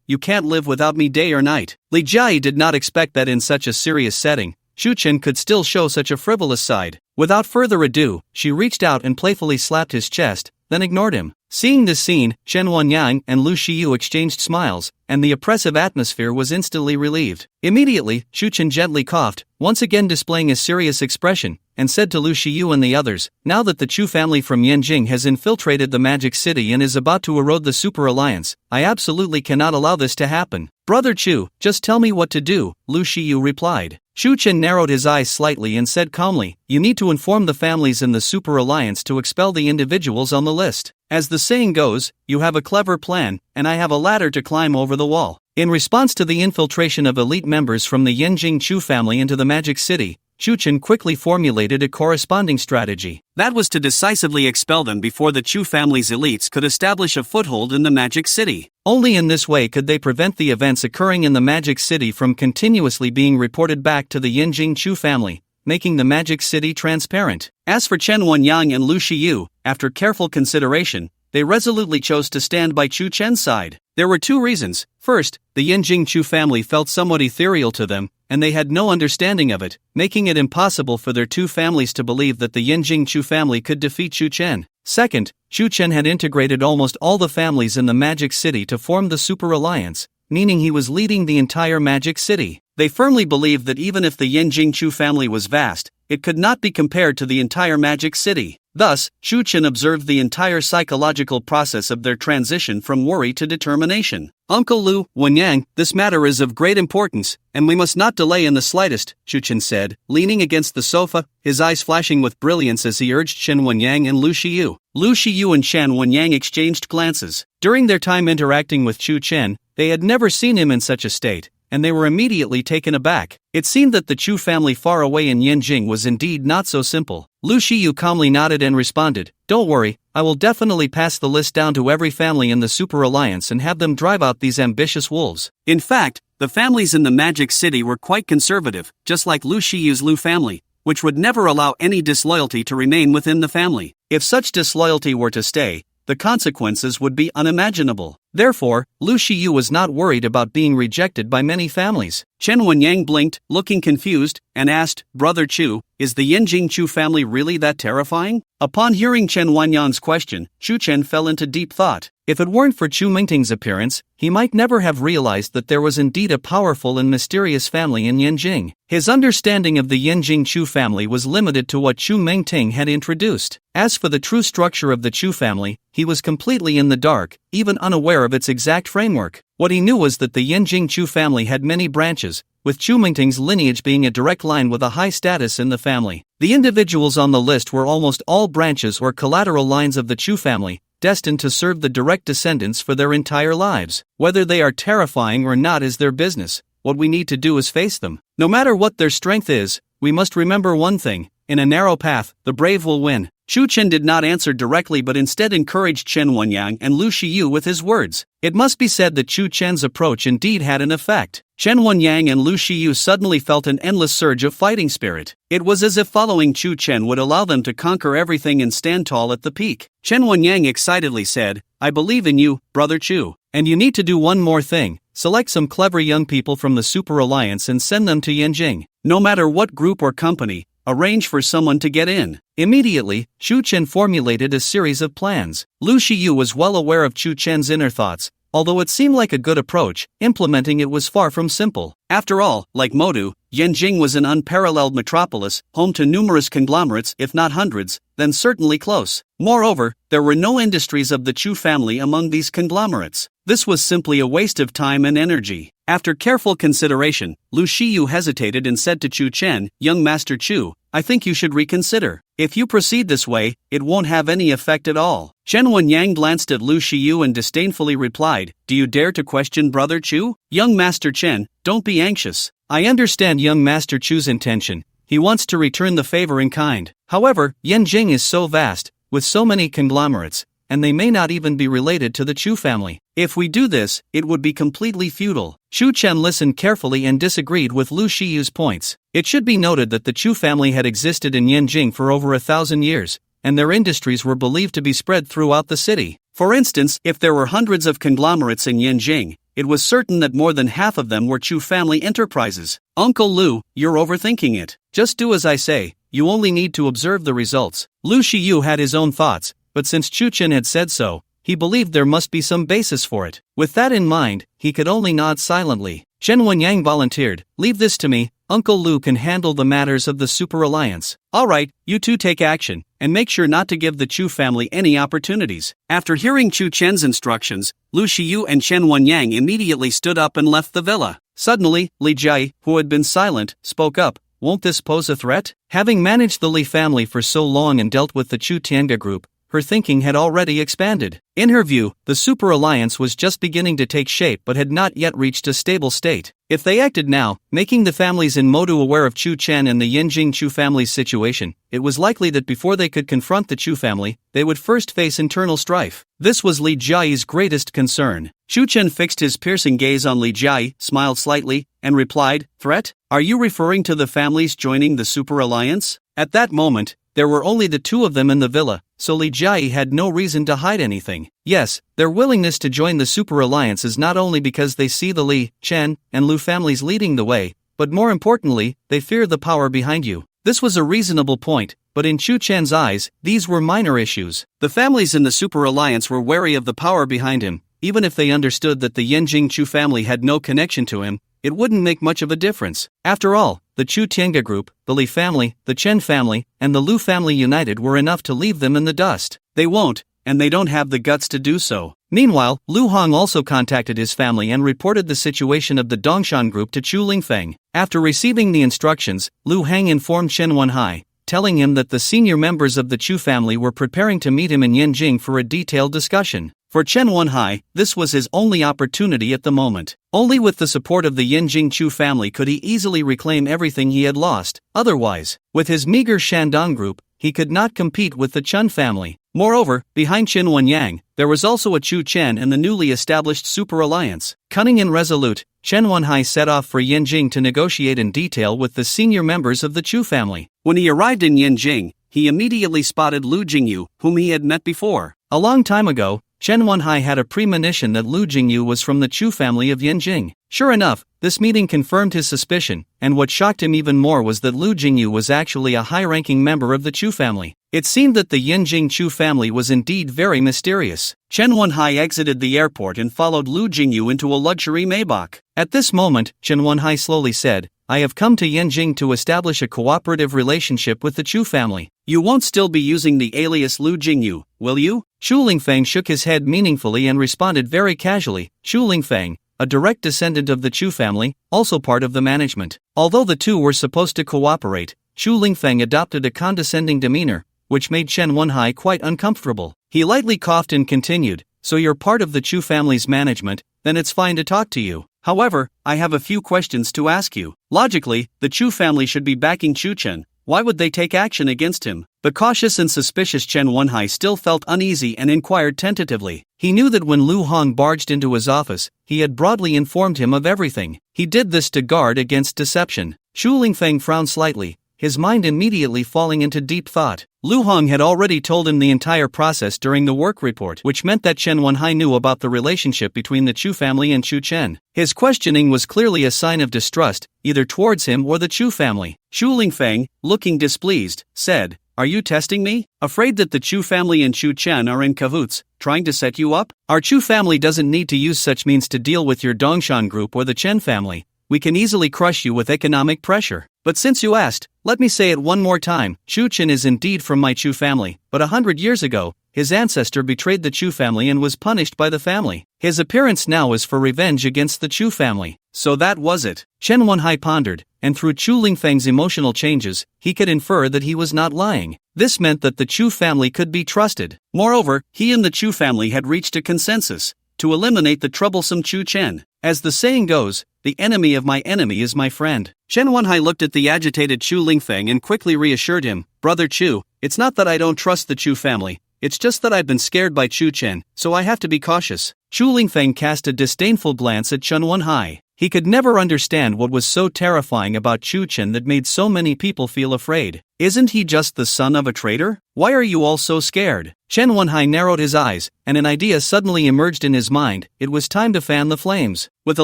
"You can't live without me day or night." Li Jia did not expect that in such a serious setting, Chu Chen could still show such a frivolous side. Without further ado, she reached out and playfully slapped his chest, then ignored him. Seeing this scene, Chen Wenyang and Lu Shiyu exchanged smiles, and the oppressive atmosphere was instantly relieved. Immediately, Chu Chen gently coughed, once again displaying a serious expression, and said to Lu Shiyu and the others, "Now that the Chu family from Yanjing has infiltrated the Magic City and is about to erode the Super Alliance, I absolutely cannot allow this to happen." "Brother Chu, just tell me what to do," Lu Shiyu replied. Chu Chen narrowed his eyes slightly and said calmly, "You need to inform the families in the Super Alliance to expel the individuals on the list. As the saying goes, you have a clever plan, and I have a ladder to climb over the wall." In response to the infiltration of elite members from the Yanjing Chu family into the Magic City, Chu Chen quickly formulated a corresponding strategy. That was to decisively expel them before the Chu family's elites could establish a foothold in the Magic City. Only in this way could they prevent the events occurring in the Magic City from continuously being reported back to the Yanjing Chu family, making the Magic City transparent. As for Chen Wenyang and Lu Shiyu, after careful consideration, they resolutely chose to stand by Chu Chen's side. There were 2 reasons. First, the Yanjing Chu family felt somewhat ethereal to them, and they had no understanding of it, making it impossible for their 2 families to believe that the Yanjing Chu family could defeat Chu Chen. Second, Chu Chen had integrated almost all the families in the Magic City to form the Super Alliance, meaning he was leading the entire Magic City. They firmly believed that even if the Yanjing Chu family was vast, it could not be compared to the entire Magic City. Thus, Chu Chen observed the entire psychological process of their transition from worry to determination. "Uncle Lu, Wenyang, this matter is of great importance, and we must not delay in the slightest," Chu Chen said, leaning against the sofa, his eyes flashing with brilliance as he urged Chen Wenyang and Lu Shiyu. Lu Shiyu and Chen Wenyang exchanged glances. During their time interacting with Chu Chen, they had never seen him in such a state, and they were immediately taken aback. It seemed that the Chu family far away in Yanjing was indeed not so simple. Lu Shiyu calmly nodded and responded, "Don't worry, I will definitely pass the list down to every family in the Super Alliance and have them drive out these ambitious wolves." In fact, the families in the Magic City were quite conservative, just like Lu Shiyu's Lu family, which would never allow any disloyalty to remain within the family. If such disloyalty were to stay, the consequences would be unimaginable. Therefore, Lu Shiyu was not worried about being rejected by many families. Chen Wenyang blinked, looking confused, and asked, "Brother Chu, is the Yanjing Chu family really that terrifying?" Upon hearing Chen Wanyang's question, Chu Chen fell into deep thought. If it weren't for Chu Mingting's appearance, he might never have realized that there was indeed a powerful and mysterious family in Yanjing. His understanding of the Yanjing Chu family was limited to what Chu Mingting had introduced. As for the true structure of the Chu family, he was completely in the dark, even unaware of its exact framework. What he knew was that the Yanjing Chu family had many branches, with Chu Mingting's lineage being a direct line with a high status in the family. The individuals on the list were almost all branches or collateral lines of the Chu family, destined to serve the direct descendants for their entire lives. Whether they are terrifying or not is their business. What we need to do is face them. No matter what their strength is, we must remember one thing: in a narrow path, the brave will win. Chu Chen did not answer directly but instead encouraged Chen Wenyang and Lu Shiyu with his words. It must be said that Chu Chen's approach indeed had an effect. Chen Wenyang and Lu Shiyu suddenly felt an endless surge of fighting spirit. It was as if following Chu Chen would allow them to conquer everything and stand tall at the peak. Chen Wenyang excitedly said, "I believe in you, Brother Chu. And you need to do one more thing: select some clever young people from the Super Alliance and send them to Yanjing. No matter what group or company, arrange for someone to get in." Immediately, Chu Chen formulated a series of plans. Lu Shiyu was well aware of Chu Chen's inner thoughts. Although it seemed like a good approach, implementing it was far from simple. After all, like Modu, Yanjing was an unparalleled metropolis, home to numerous conglomerates, if not hundreds, then certainly close. Moreover, there were no industries of the Chu family among these conglomerates. This was simply a waste of time and energy. After careful consideration, Lu Shiyu hesitated and said to Chu Chen, "Young Master Chu, I think you should reconsider. If you proceed this way, it won't have any effect at all." Chen Wenyang glanced at Lu Shiyu and disdainfully replied, "Do you dare to question Brother Chu? Young Master Chen, don't be anxious. I understand young Master Chu's intention. He wants to return the favor in kind. However, Yanjing is so vast, with so many conglomerates, and they may not even be related to the Chu family. If we do this, it would be completely futile." Chu Chen listened carefully and disagreed with Lu Shiyu's points. It should be noted that the Chu family had existed in Yanjing for over 1,000 years, and their industries were believed to be spread throughout the city. For instance, if there were hundreds of conglomerates in Yanjing, it was certain that more than half of them were Chu family enterprises. "Uncle Lu, you're overthinking it. Just do as I say. You only need to observe the results." Lu Shiyu had his own thoughts, but since Chu Chen had said so, he believed there must be some basis for it. With that in mind, he could only nod silently. Chen Wenyang volunteered, "Leave this to me. Uncle Lu can handle the matters of the Super Alliance." "Alright, you two take action, and make sure not to give the Chu family any opportunities." After hearing Chu Chen's instructions, Lu Shiyu and Chen Wenyang immediately stood up and left the villa. Suddenly, Li Jia, who had been silent, spoke up, "Won't this pose a threat?" Having managed the Li family for so long and dealt with the Chu Tianga group, her thinking had already expanded. In her view, the Super Alliance was just beginning to take shape but had not yet reached a stable state. If they acted now, making the families in Modu aware of Chu Chen and the Yanjing Chu family's situation, it was likely that before they could confront the Chu family, they would first face internal strife. This was Li Jia's greatest concern. Chu Chen fixed his piercing gaze on Li Jia, smiled slightly, and replied, "Threat? Are you referring to the families joining the Super Alliance?" At that moment, there were only the two of them in the villa, so Li Jia had no reason to hide anything. Yes, their willingness to join the Super Alliance is not only because they see the Li, Chen, and Lu families leading the way, but more importantly, they fear the power behind you. This was a reasonable point, but in Chu Chen's eyes, these were minor issues. The families in the Super Alliance were wary of the power behind him. Even if they understood that the Yanjing Chu family had no connection to him, it wouldn't make much of a difference. After all, the Chu Tianga group, the Li family, the Chen family, and the Lu family united were enough to leave them in the dust. They won't, and they don't have the guts to do so. Meanwhile, Lu Hong also contacted his family and reported the situation of the Dongshan group to Chu Lingfeng. After receiving the instructions, Lu Hang informed Chen Wenhai, telling him that the senior members of the Chu family were preparing to meet him in Yanjing for a detailed discussion. For Chen Wenhai, this was his only opportunity at the moment. Only with the support of the Yin Jingchu family could he easily reclaim everything he had lost. Otherwise, with his meager Shandong group, he could not compete with the Chen family. Moreover, behind Qin Wenyang, there was also a Chu Chen and the newly established Super Alliance. Cunning and resolute, Chen Wenhai set off for Yanjing to negotiate in detail with the senior members of the Chu family. When he arrived in Yanjing, he immediately spotted Lu Jingyu, whom he had met before. A long time ago, Chen Wenhai had a premonition that Lu Jingyu was from the Chu family of Yanjing. Sure enough, this meeting confirmed his suspicion, and what shocked him even more was that Lu Jingyu was actually a high-ranking member of the Chu family. It seemed that the Yanjing Chu family was indeed very mysterious. Chen Wenhai exited the airport and followed Lu Jingyu into a luxury Maybach. At this moment, Chen Wenhai slowly said, "I have come to Yanjing to establish a cooperative relationship with the Chu family. You won't still be using the alias Lu Jingyu, will you?" Shu Lingfeng shook his head meaningfully and responded very casually, "Shu Lingfeng, a direct descendant of the Chu family, also part of the management." Although the two were supposed to cooperate, Shu Lingfeng adopted a condescending demeanor, which made Chen Wenhai quite uncomfortable. He lightly coughed and continued, "So you're part of the Chu family's management, then it's fine to talk to you. However, I have a few questions to ask you. Logically, the Chu family should be backing Chu Chen. Why would they take action against him?" The cautious and suspicious Chen Wenhai still felt uneasy and inquired tentatively. He knew that when Lu Hong barged into his office, he had broadly informed him of everything. He did this to guard against deception. Shu Lingfeng frowned slightly, his mind immediately falling into deep thought. Lu Hong had already told him the entire process during the work report, which meant that Chen Wenhai knew about the relationship between the Chu family and Chu Chen. His questioning was clearly a sign of distrust, either towards him or the Chu family. Shu Lingfeng, looking displeased, said, "Are you testing me? Afraid that the Chu family and Chu Chen are in cahoots, trying to set you up? Our Chu family doesn't need to use such means to deal with your Dongshan group or the Chen family. We can easily crush you with economic pressure. But since you asked, let me say it one more time, Chu Chen is indeed from my Chu family, but 100 years ago, his ancestor betrayed the Chu family and was punished by the family. His appearance now is for revenge against the Chu family." So that was it. Chen Wenhai pondered, and through Chu Lingfeng's emotional changes, he could infer that he was not lying. This meant that the Chu family could be trusted. Moreover, he and the Chu family had reached a consensus to eliminate the troublesome Chu Chen. As the saying goes, the enemy of my enemy is my friend. Chen Wenhai looked at the agitated Chu Lingfeng and quickly reassured him, "Brother Chu, it's not that I don't trust the Chu family, it's just that I've been scared by Chu Chen, so I have to be cautious." Chu Lingfeng cast a disdainful glance at Chen Wenhai. He could never understand what was so terrifying about Chu Chen that made so many people feel afraid. Isn't he just the son of a traitor? Why are you all so scared? Chen Wenhai narrowed his eyes, and an idea suddenly emerged in his mind. It was time to fan the flames. With a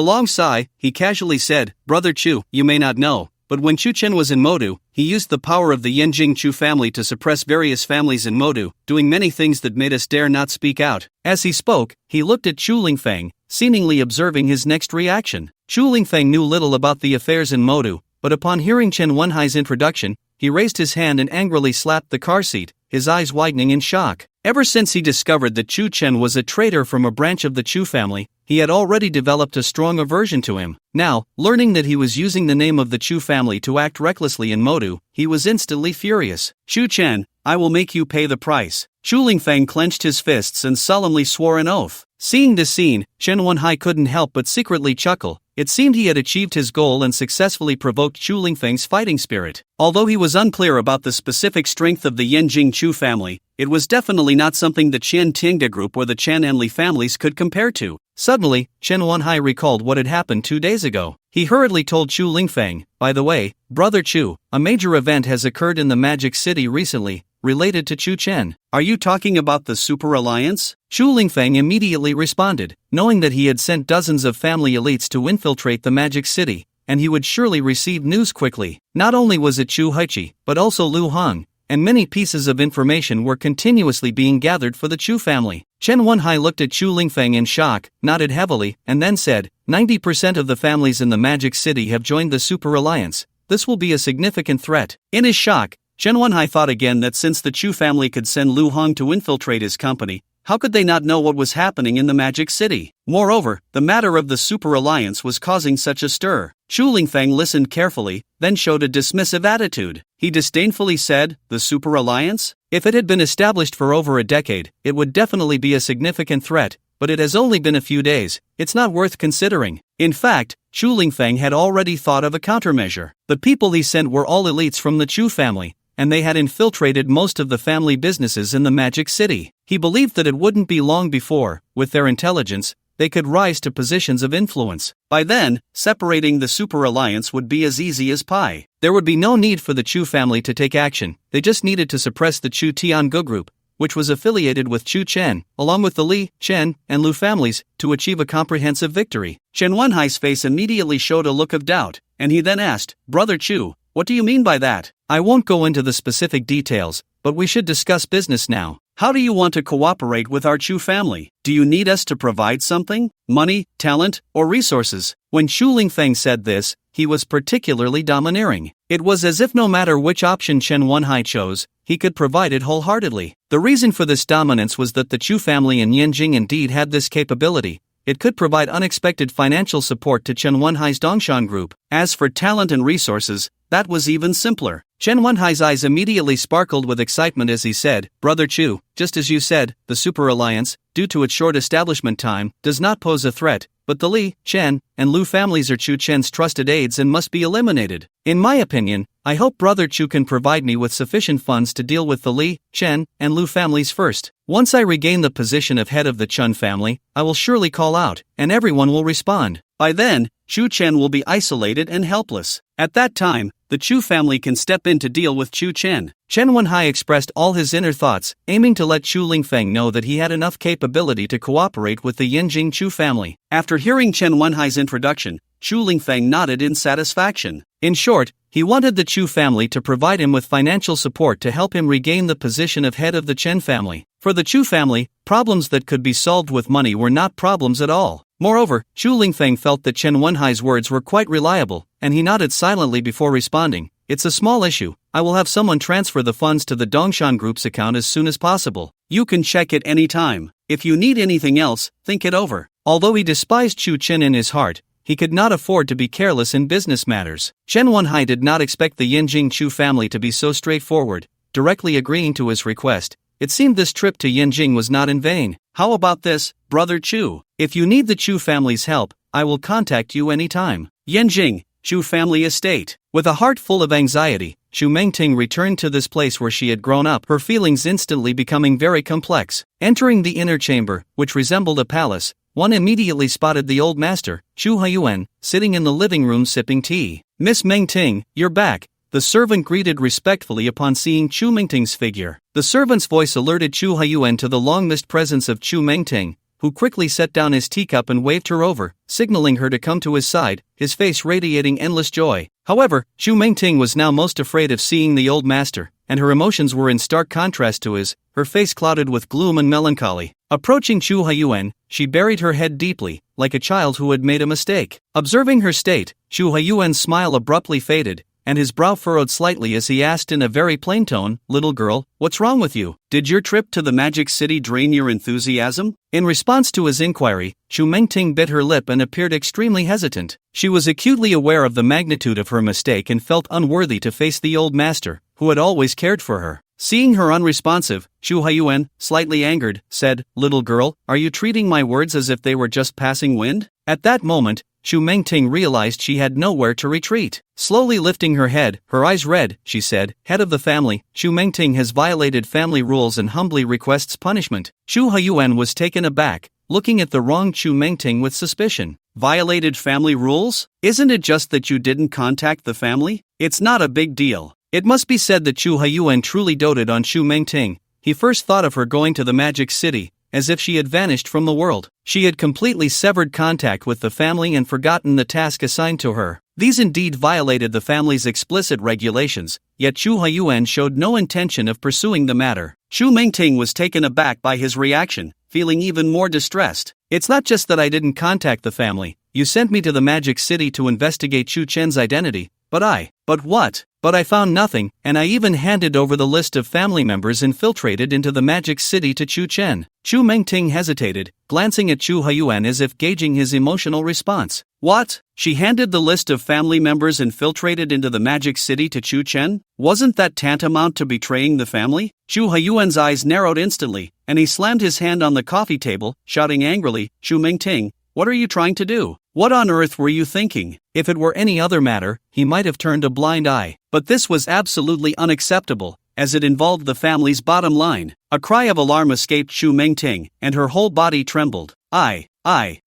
long sigh, he casually said, "Brother Chu, you may not know, but when Chu Chen was in Modu, he used the power of the Yanjing Chu family to suppress various families in Modu, doing many things that made us dare not speak out." As he spoke, he looked at Chu Lingfeng, seemingly observing his next reaction. Chu Lingfeng knew little about the affairs in Modu, but upon hearing Chen Wenhai's introduction, he raised his hand and angrily slapped the car seat, his eyes widening in shock. Ever since he discovered that Chu Chen was a traitor from a branch of the Chu family, he had already developed a strong aversion to him. Now, learning that he was using the name of the Chu family to act recklessly in Modu, he was instantly furious. "Chu Chen, I will make you pay the price." Chu Lingfeng clenched his fists and solemnly swore an oath. Seeing this scene, Chen Wenhai couldn't help but secretly chuckle. It seemed he had achieved his goal and successfully provoked Chu Lingfeng's fighting spirit. Although he was unclear about the specific strength of the Yanjing Chu family, it was definitely not something the Chen Tingda group or the Chen and Li families could compare to. Suddenly, Chen Wenhai recalled what had happened 2 days ago. He hurriedly told Chu Lingfeng, "By the way, Brother Chu, a major event has occurred in the Magic City recently, related to Chu Chen. Are you talking about the Super Alliance?" Chu Lingfeng immediately responded, knowing that he had sent dozens of family elites to infiltrate the Magic City, and he would surely receive news quickly. Not only was it Chu Haichi, but also Lu Hong, and many pieces of information were continuously being gathered for the Chu family. Chen Wenhai looked at Chu Lingfeng in shock, nodded heavily, and then said, 90% of the families in the Magic City have joined the Super Alliance. This will be a significant threat." In his shock, Chen Wenhai thought again that since the Chu family could send Lu Hong to infiltrate his company, how could they not know what was happening in the Magic City? Moreover, the matter of the Super Alliance was causing such a stir. Chu Lingfeng listened carefully, then showed a dismissive attitude. he disdainfully said. The Super Alliance? If it had been established for over a decade, it would definitely be a significant threat, but it has only been a few days. It's not worth considering. In fact, Chu Lingfeng had already thought of a countermeasure. The people he sent were all elites from the Chu family, and they had infiltrated most of the family businesses in the Magic City. He believed that it wouldn't be long before, with their intelligence, they could rise to positions of influence. By then, separating the Super Alliance would be as easy as pie. There would be no need for the Chu family to take action. They just needed to suppress the Chu Tiange group, which was affiliated with Chu Chen, along with the Li, Chen, and Lu families, to achieve a comprehensive victory. Chen Wenhai's face immediately showed a look of doubt, and he then asked, Brother Chu, what do you mean by that? I won't go into the specific details, but we should discuss business now. How do you want to cooperate with our Chu family? Do you need us to provide something? Money, talent, or resources? When Chu Lingfeng said this, he was particularly domineering. It was as if no matter which option Chen Wenhai chose, he could provide it wholeheartedly. The reason for this dominance was that the Chu family in Yanjing indeed had this capability. It could provide unexpected financial support to Chen Wenhai's Dongshan group. As for talent and resources, that was even simpler. Chen Wenhai's eyes immediately sparkled with excitement as he said, Brother Chu, just as you said, the Super Alliance, due to its short establishment time, does not pose a threat, but the Li, Chen, and Lu families are Chu Chen's trusted aides and must be eliminated. In my opinion, I hope Brother Chu can provide me with sufficient funds to deal with the Li, Chen, and Lu families first. Once I regain the position of head of the Chen family, I will surely call out, and everyone will respond. By then, Chu Chen will be isolated and helpless. At that time, the Chu family can step in to deal with Chu Chen. Chen Wenhai expressed all his inner thoughts, aiming to let Chu Lingfeng know that he had enough capability to cooperate with the Yanjing Chu family. After hearing Chen Wenhai's introduction, Chu Lingfeng nodded in satisfaction. In short, he wanted the Chu family to provide him with financial support to help him regain the position of head of the Chen family. For the Chu family, problems that could be solved with money were not problems at all. Moreover, Chu Lingfeng felt that Chen Wenhai's words were quite reliable, and he nodded silently before responding. It's a small issue. I will have someone transfer the funds to the Dongshan Group's account as soon as possible. You can check it any time. If you need anything else, think it over. Although he despised Chu Chen in his heart, he could not afford to be careless in business matters. Chen Wenhai did not expect the Yanjing Chu family to be so straightforward, directly agreeing to his request. It seemed this trip to Yanjing was not in vain. How about this, Brother Chu? If you need the Chu family's help, I will contact you anytime. Yanjing, Chu family estate. With a heart full of anxiety, Chu Mengting returned to this place where she had grown up, her feelings instantly becoming very complex. Entering the inner chamber, which resembled a palace, one immediately spotted the old master, Chu Huiyuan, sitting in the living room sipping tea. Miss Mengting, you're back. The servant greeted respectfully upon seeing Chu Mengting's figure. The servant's voice alerted Chu Huiyuan to the long-missed presence of Chu Mengting, who quickly set down his teacup and waved her over, signaling her to come to his side, his face radiating endless joy. However, Chu Mengting was now most afraid of seeing the old master, and her emotions were in stark contrast to his, her face clouded with gloom and melancholy. Approaching Chu Huiyuan, she buried her head deeply, like a child who had made a mistake. Observing her state, Chu Huiyuan's smile abruptly faded, and his brow furrowed slightly as he asked in a very plain tone, Little girl, what's wrong with you? Did your trip to the Magic City drain your enthusiasm? In response to his inquiry, Chu Mengting bit her lip and appeared extremely hesitant. She was acutely aware of the magnitude of her mistake and felt unworthy to face the old master, who had always cared for her. Seeing her unresponsive, Chu Huiyuan, slightly angered, said, Little girl, are you treating my words as if they were just passing wind? At that moment, Chu Mengting realized she had nowhere to retreat. Slowly lifting her head, her eyes red, she said, Head of the family, Chu Mengting has violated family rules and humbly requests punishment. Chu Huiyuan was taken aback, looking at the wronged Chu Mengting with suspicion. Violated family rules? Isn't it just that you didn't contact the family? It's not a big deal. It must be said that Chu Huiyuan truly doted on Chu Mengting. He first thought of her going to the Magic City, as if she had vanished from the world. She had completely severed contact with the family and forgotten the task assigned to her. These indeed violated the family's explicit regulations, yet Chu Huiyuan showed no intention of pursuing the matter. Chu Mengting was taken aback by his reaction, feeling even more distressed. It's not just that I didn't contact the family. You sent me to the Magic City to investigate Chu Chen's identity, But what? But I found nothing, and I even handed over the list of family members infiltrated into the Magic City to Chu Chen. Chu Mengting hesitated, glancing at Chu Huiyuan as if gauging his emotional response. What? She handed the list of family members infiltrated into the Magic City to Chu Chen? Wasn't that tantamount to betraying the family? Chu Huiyuan's eyes narrowed instantly, and he slammed his hand on the coffee table, shouting angrily, Chu Mengting, what are you trying to do? What on earth were you thinking? If it were any other matter, he might have turned a blind eye. But this was absolutely unacceptable, as it involved the family's bottom line. A cry of alarm escaped Chu Mengting, and her whole body trembled. I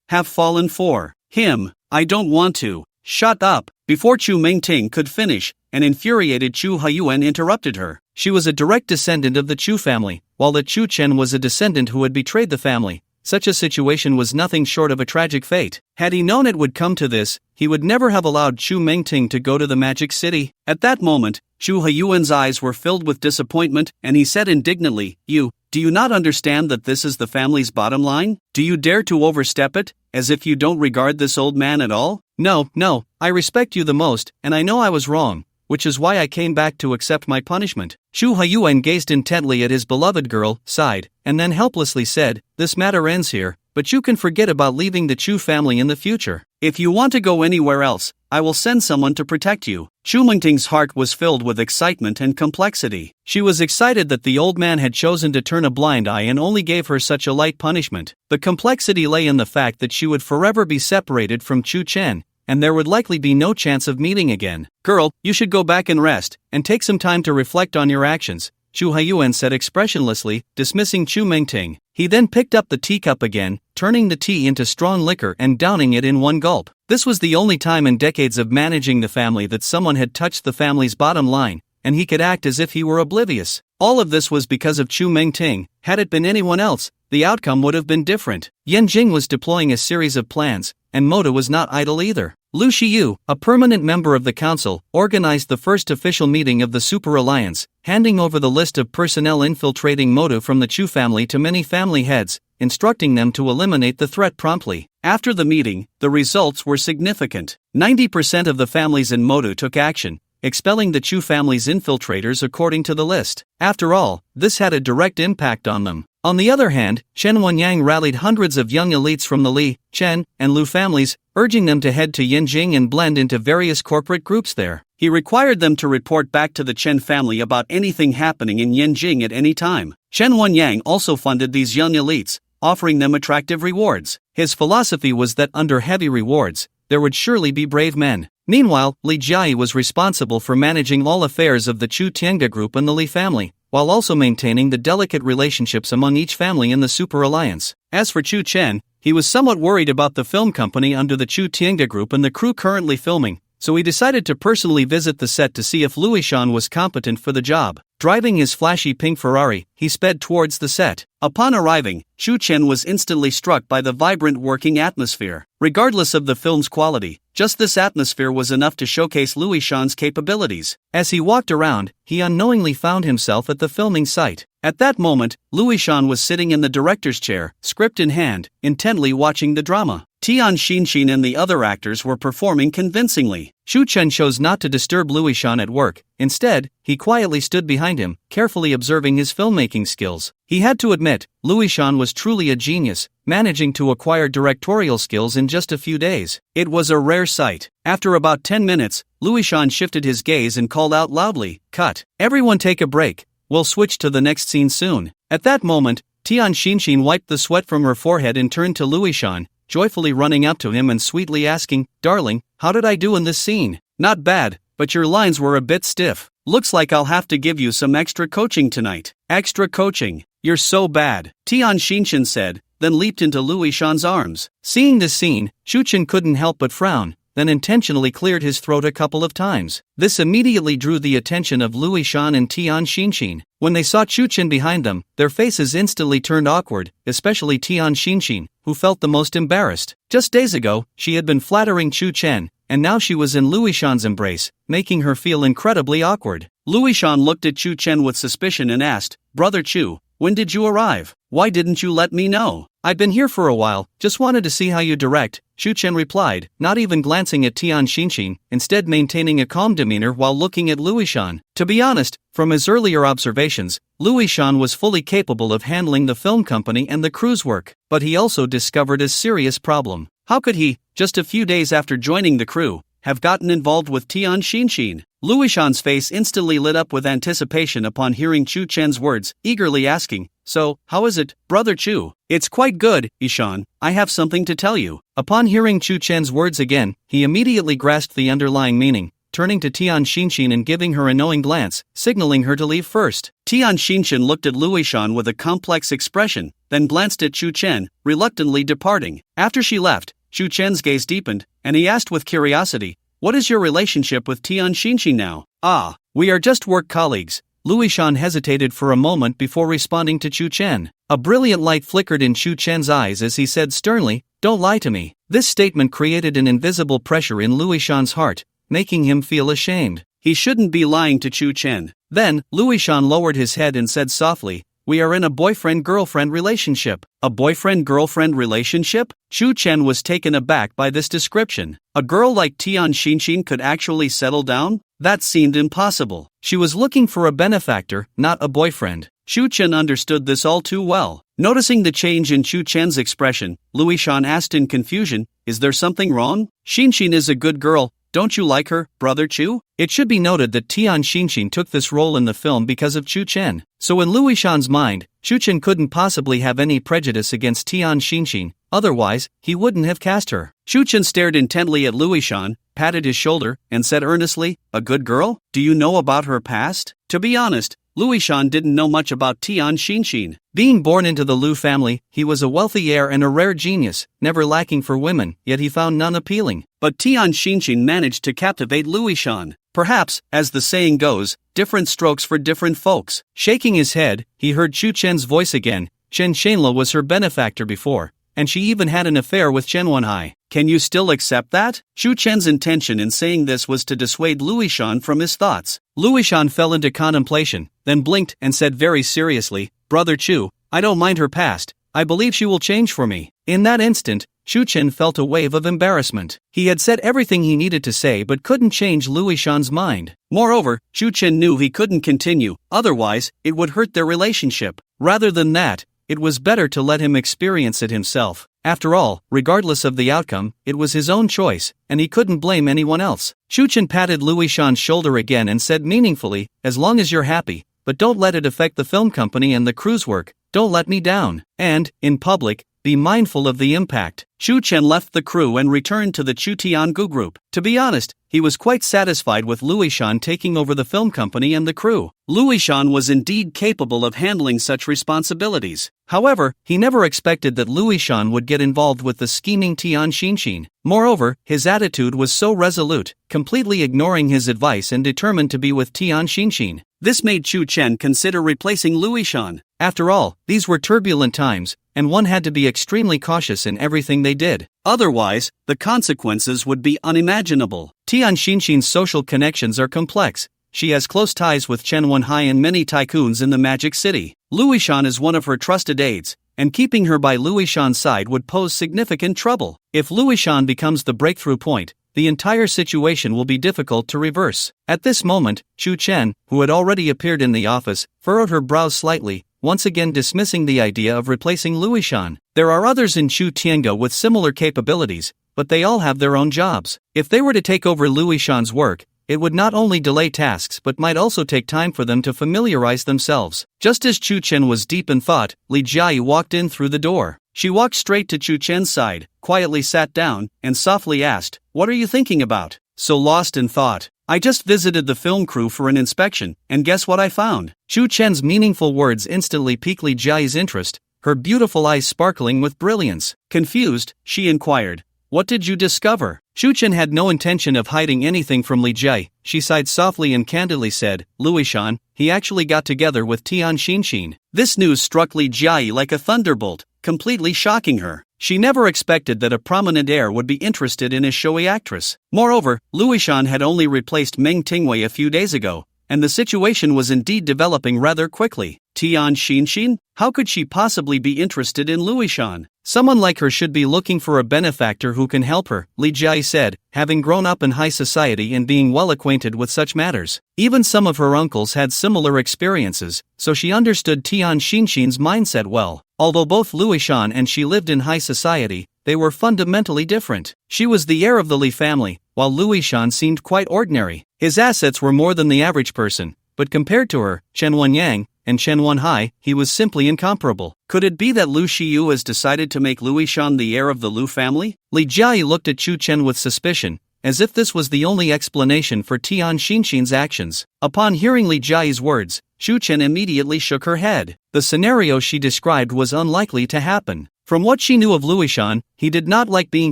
have fallen for him. I don't want to. Shut up. Before Chu Mengting could finish, an infuriated Chu Huiyuan interrupted her. She was a direct descendant of the Chu family, while the Chu Chen was a descendant who had betrayed the family. Such a situation was nothing short of a tragic fate. Had he known it would come to this, he would never have allowed Chu Mengting to go to the Magic City. At that moment, Chu Huiyuan's eyes were filled with disappointment, and he said indignantly, do you not understand that this is the family's bottom line? Do you dare to overstep it, as if you don't regard this old man at all? No, I respect you the most, and I know I was wrong, which is why I came back to accept my punishment. Chu Huiyuan gazed intently at his beloved girl, sighed, and then helplessly said, this matter ends here, but you can forget about leaving the Chu family in the future. If you want to go anywhere else, I will send someone to protect you. Chu Mengting's heart was filled with excitement and complexity. She was excited that the old man had chosen to turn a blind eye and only gave her such a light punishment. The complexity lay in the fact that she would forever be separated from Chu Chen, and there would likely be no chance of meeting again. Girl, you should go back and rest, and take some time to reflect on your actions, Chu Huiyuan said expressionlessly, dismissing Chu Mengting. He then picked up the teacup again, turning the tea into strong liquor and downing it in one gulp. This was the only time in decades of managing the family that someone had touched the family's bottom line, and he could act as if he were oblivious. All of this was because of Chu Mengting. Had it been anyone else, the outcome would have been different. Yan Jing was deploying a series of plans, and Moda was not idle either. Lu Shiyu, a permanent member of the council, organized the first official meeting of the Super Alliance, handing over the list of personnel infiltrating Moda from the Chu family to many family heads, instructing them to eliminate the threat promptly. After the meeting, the results were significant. 90% of the families in Moda took action, expelling the Chu family's infiltrators according to the list. After all, this had a direct impact on them. On the other hand, Chen Wenyang rallied hundreds of young elites from the Li, Chen, and Lu families, urging them to head to Yanjing and blend into various corporate groups there. He required them to report back to the Chen family about anything happening in Yanjing at any time. Chen Wenyang also funded these young elites, offering them attractive rewards. His philosophy was that under heavy rewards, there would surely be brave men. Meanwhile, Li Jiai was responsible for managing all affairs of the Chu Tiange group and the Li family, while also maintaining the delicate relationships among each family in the Super Alliance. As for Chu Chen, he was somewhat worried about the film company under the Chu Tiange group and the crew currently filming, so he decided to personally visit the set to see if Luishan was competent for the job. Driving his flashy pink Ferrari, he sped towards the set. Upon arriving, Chu Chen was instantly struck by the vibrant working atmosphere. Regardless of the film's quality, just this atmosphere was enough to showcase Luishan's capabilities. As he walked around, he unknowingly found himself at the filming site. At that moment, Luishan was sitting in the director's chair, script in hand, intently watching the drama. Tian Xinxin and the other actors were performing convincingly. Chu Chen chose not to disturb Luishan at work. Instead, he quietly stood behind him, carefully observing his filmmaking skills. He had to admit, Luishan was truly a genius, managing to acquire directorial skills in just a few days. It was a rare sight. After about 10 minutes, Luishan shifted his gaze and called out loudly, "Cut! Everyone take a break. We'll switch to the next scene soon." At that moment, Tian Xinxin wiped the sweat from her forehead and turned to Luishan, joyfully running up to him and sweetly asking, "Darling, how did I do in this scene?" "Not bad, but your lines were a bit stiff. Looks like I'll have to give you some extra coaching tonight." "Extra coaching? You're so bad," Tian Xinxin said, then leaped into Luishan's arms. Seeing this scene, Chu Chen couldn't help but frown, then intentionally cleared his throat a couple of times. This immediately drew the attention of Luishan and Tian Xinxin. When they saw Chu Chen behind them, their faces instantly turned awkward, especially Tian Xinxin, who felt the most embarrassed. Just days ago, she had been flattering Chu Chen, and now she was in Luishan's embrace, making her feel incredibly awkward. Luishan looked at Chu Chen with suspicion and asked, "Brother Chu, when did you arrive?" Why didn't you let me know? I've been here for a while, just wanted to see how you direct, Chen replied, not even glancing at Tian Xinxin, instead maintaining a calm demeanor while looking at Luishan. To be honest, from his earlier observations, Luishan was fully capable of handling the film company and the crew's work, but he also discovered a serious problem. How could he, just a few days after joining the crew, have gotten involved with Tian Xinxin? Luishan's face instantly lit up with anticipation upon hearing Chen's words, eagerly asking, "So, how is it, Brother Chu?" "It's quite good, Ishan, I have something to tell you." Upon hearing Chen's words again, he immediately grasped the underlying meaning, turning to Tian Xinxin and giving her a knowing glance, signaling her to leave first. Tian Xinxin looked at Luishan with a complex expression, then glanced at Chen, reluctantly departing. After she left, Chen's gaze deepened, and he asked with curiosity, "What is your relationship with Tian Xinxin now?" "Ah, we are just work colleagues." Luishan hesitated for a moment before responding to Chen. A brilliant light flickered in Chen's eyes as he said sternly, "Don't lie to me." This statement created an invisible pressure in Luishan's heart, making him feel ashamed. He shouldn't be lying to Chen. Then, Luishan lowered his head and said softly, "We are in a boyfriend-girlfriend relationship." A boyfriend-girlfriend relationship? Chen was taken aback by this description. A girl like Tian Xinxin could actually settle down? That seemed impossible. She was looking for a benefactor, not a boyfriend. Chen understood this all too well. Noticing the change in Chen's expression, Luishan asked in confusion, "Is there something wrong? Xinxin is a good girl. Don't you like her, Brother Chu?" It should be noted that Tian Xinxin took this role in the film because of Chen. So in Luishan's mind, Chen couldn't possibly have any prejudice against Tian Xinxin, otherwise, he wouldn't have cast her. Chen stared intently at Luishan, patted his shoulder, and said earnestly, "A good girl? Do you know about her past?" To be honest, Luishan didn't know much about Tian Xinxin. Being born into the Lu family, he was a wealthy heir and a rare genius, never lacking for women, yet he found none appealing. But Tian Xinxin managed to captivate Luishan. Perhaps, as the saying goes, different strokes for different folks. Shaking his head, he heard Chen's voice again. Chen Shanla was her benefactor before, and she even had an affair with Chen Wenhai. Can you still accept that? Chen's intention in saying this was to dissuade Luishan from his thoughts. Luishan fell into contemplation, then blinked and said very seriously, "Brother Chu, I don't mind her past, I believe she will change for me." In that instant, Chen felt a wave of embarrassment. He had said everything he needed to say but couldn't change Luishan's mind. Moreover, Chen knew he couldn't continue, otherwise, it would hurt their relationship. Rather than that, it was better to let him experience it himself. After all, regardless of the outcome, it was his own choice, and he couldn't blame anyone else. Chen patted Luishan's shoulder again and said meaningfully, "As long as you're happy, but don't let it affect the film company and the crew's work, don't let me down. And, in public, be mindful of the impact." Chen left the crew and returned to the Tiangu group. To be honest, he was quite satisfied with Luishan taking over the film company and the crew. Luishan was indeed capable of handling such responsibilities. However, he never expected that Luishan would get involved with the scheming Tian Xinxin. Moreover, his attitude was so resolute, completely ignoring his advice and determined to be with Tian Xinxin. This made Chen consider replacing Luishan. After all, these were turbulent times, and one had to be extremely cautious in everything they did. Otherwise, the consequences would be unimaginable. Tian Xinxin's social connections are complex. She has close ties with Chen Wenhai and many tycoons in the Magic City. Luishan is one of her trusted aides, and keeping her by Luishan's side would pose significant trouble. If Luishan becomes the breakthrough point, the entire situation will be difficult to reverse. At this moment, Chen, who had already appeared in the office, furrowed her brows slightly, once again dismissing the idea of replacing Luishan. There are others in Tiangu with similar capabilities, but they all have their own jobs. If they were to take over Luishan's work, it would not only delay tasks but might also take time for them to familiarize themselves. Just as Chen was deep in thought, Li Jiayi walked in through the door. She walked straight to Chen's side, quietly sat down, and softly asked, "What are you thinking about? So lost in thought?" "I just visited the film crew for an inspection, and guess what I found?" Chen's meaningful words instantly piqued Li Jiayi's interest, her beautiful eyes sparkling with brilliance. Confused, she inquired, "What did you discover?" Chen had no intention of hiding anything from Li Jiayi. She sighed softly and candidly said, "Luishan, he actually got together with Tian Xinxin." This news struck Li Jiayi like a thunderbolt, completely shocking her. She never expected that a prominent heir would be interested in a showy actress. Moreover, Luishan had only replaced Meng Tingwei a few days ago, and the situation was indeed developing rather quickly. Tian Xinxin? How could she possibly be interested in Luishan? Someone like her should be looking for a benefactor who can help her, Li Jia said, having grown up in high society and being well acquainted with such matters. Even some of her uncles had similar experiences, so she understood Tian Xinxin's mindset well. Although both Luishan and she lived in high society, they were fundamentally different. She was the heir of the Li family, while Luishan seemed quite ordinary. His assets were more than the average person, but compared to her, Chen Wenyang, and Chen Wenhai, he was simply incomparable. Could it be that Lu Xiyu has decided to make Luishan the heir of the Lu family? Li Jiayi looked at Chu Chen with suspicion, as if this was the only explanation for Tian Xinxin's actions. Upon hearing Li Jiayi's words, Chu Chen immediately shook her head. The scenario she described was unlikely to happen. From what she knew of Luishan, he did not like being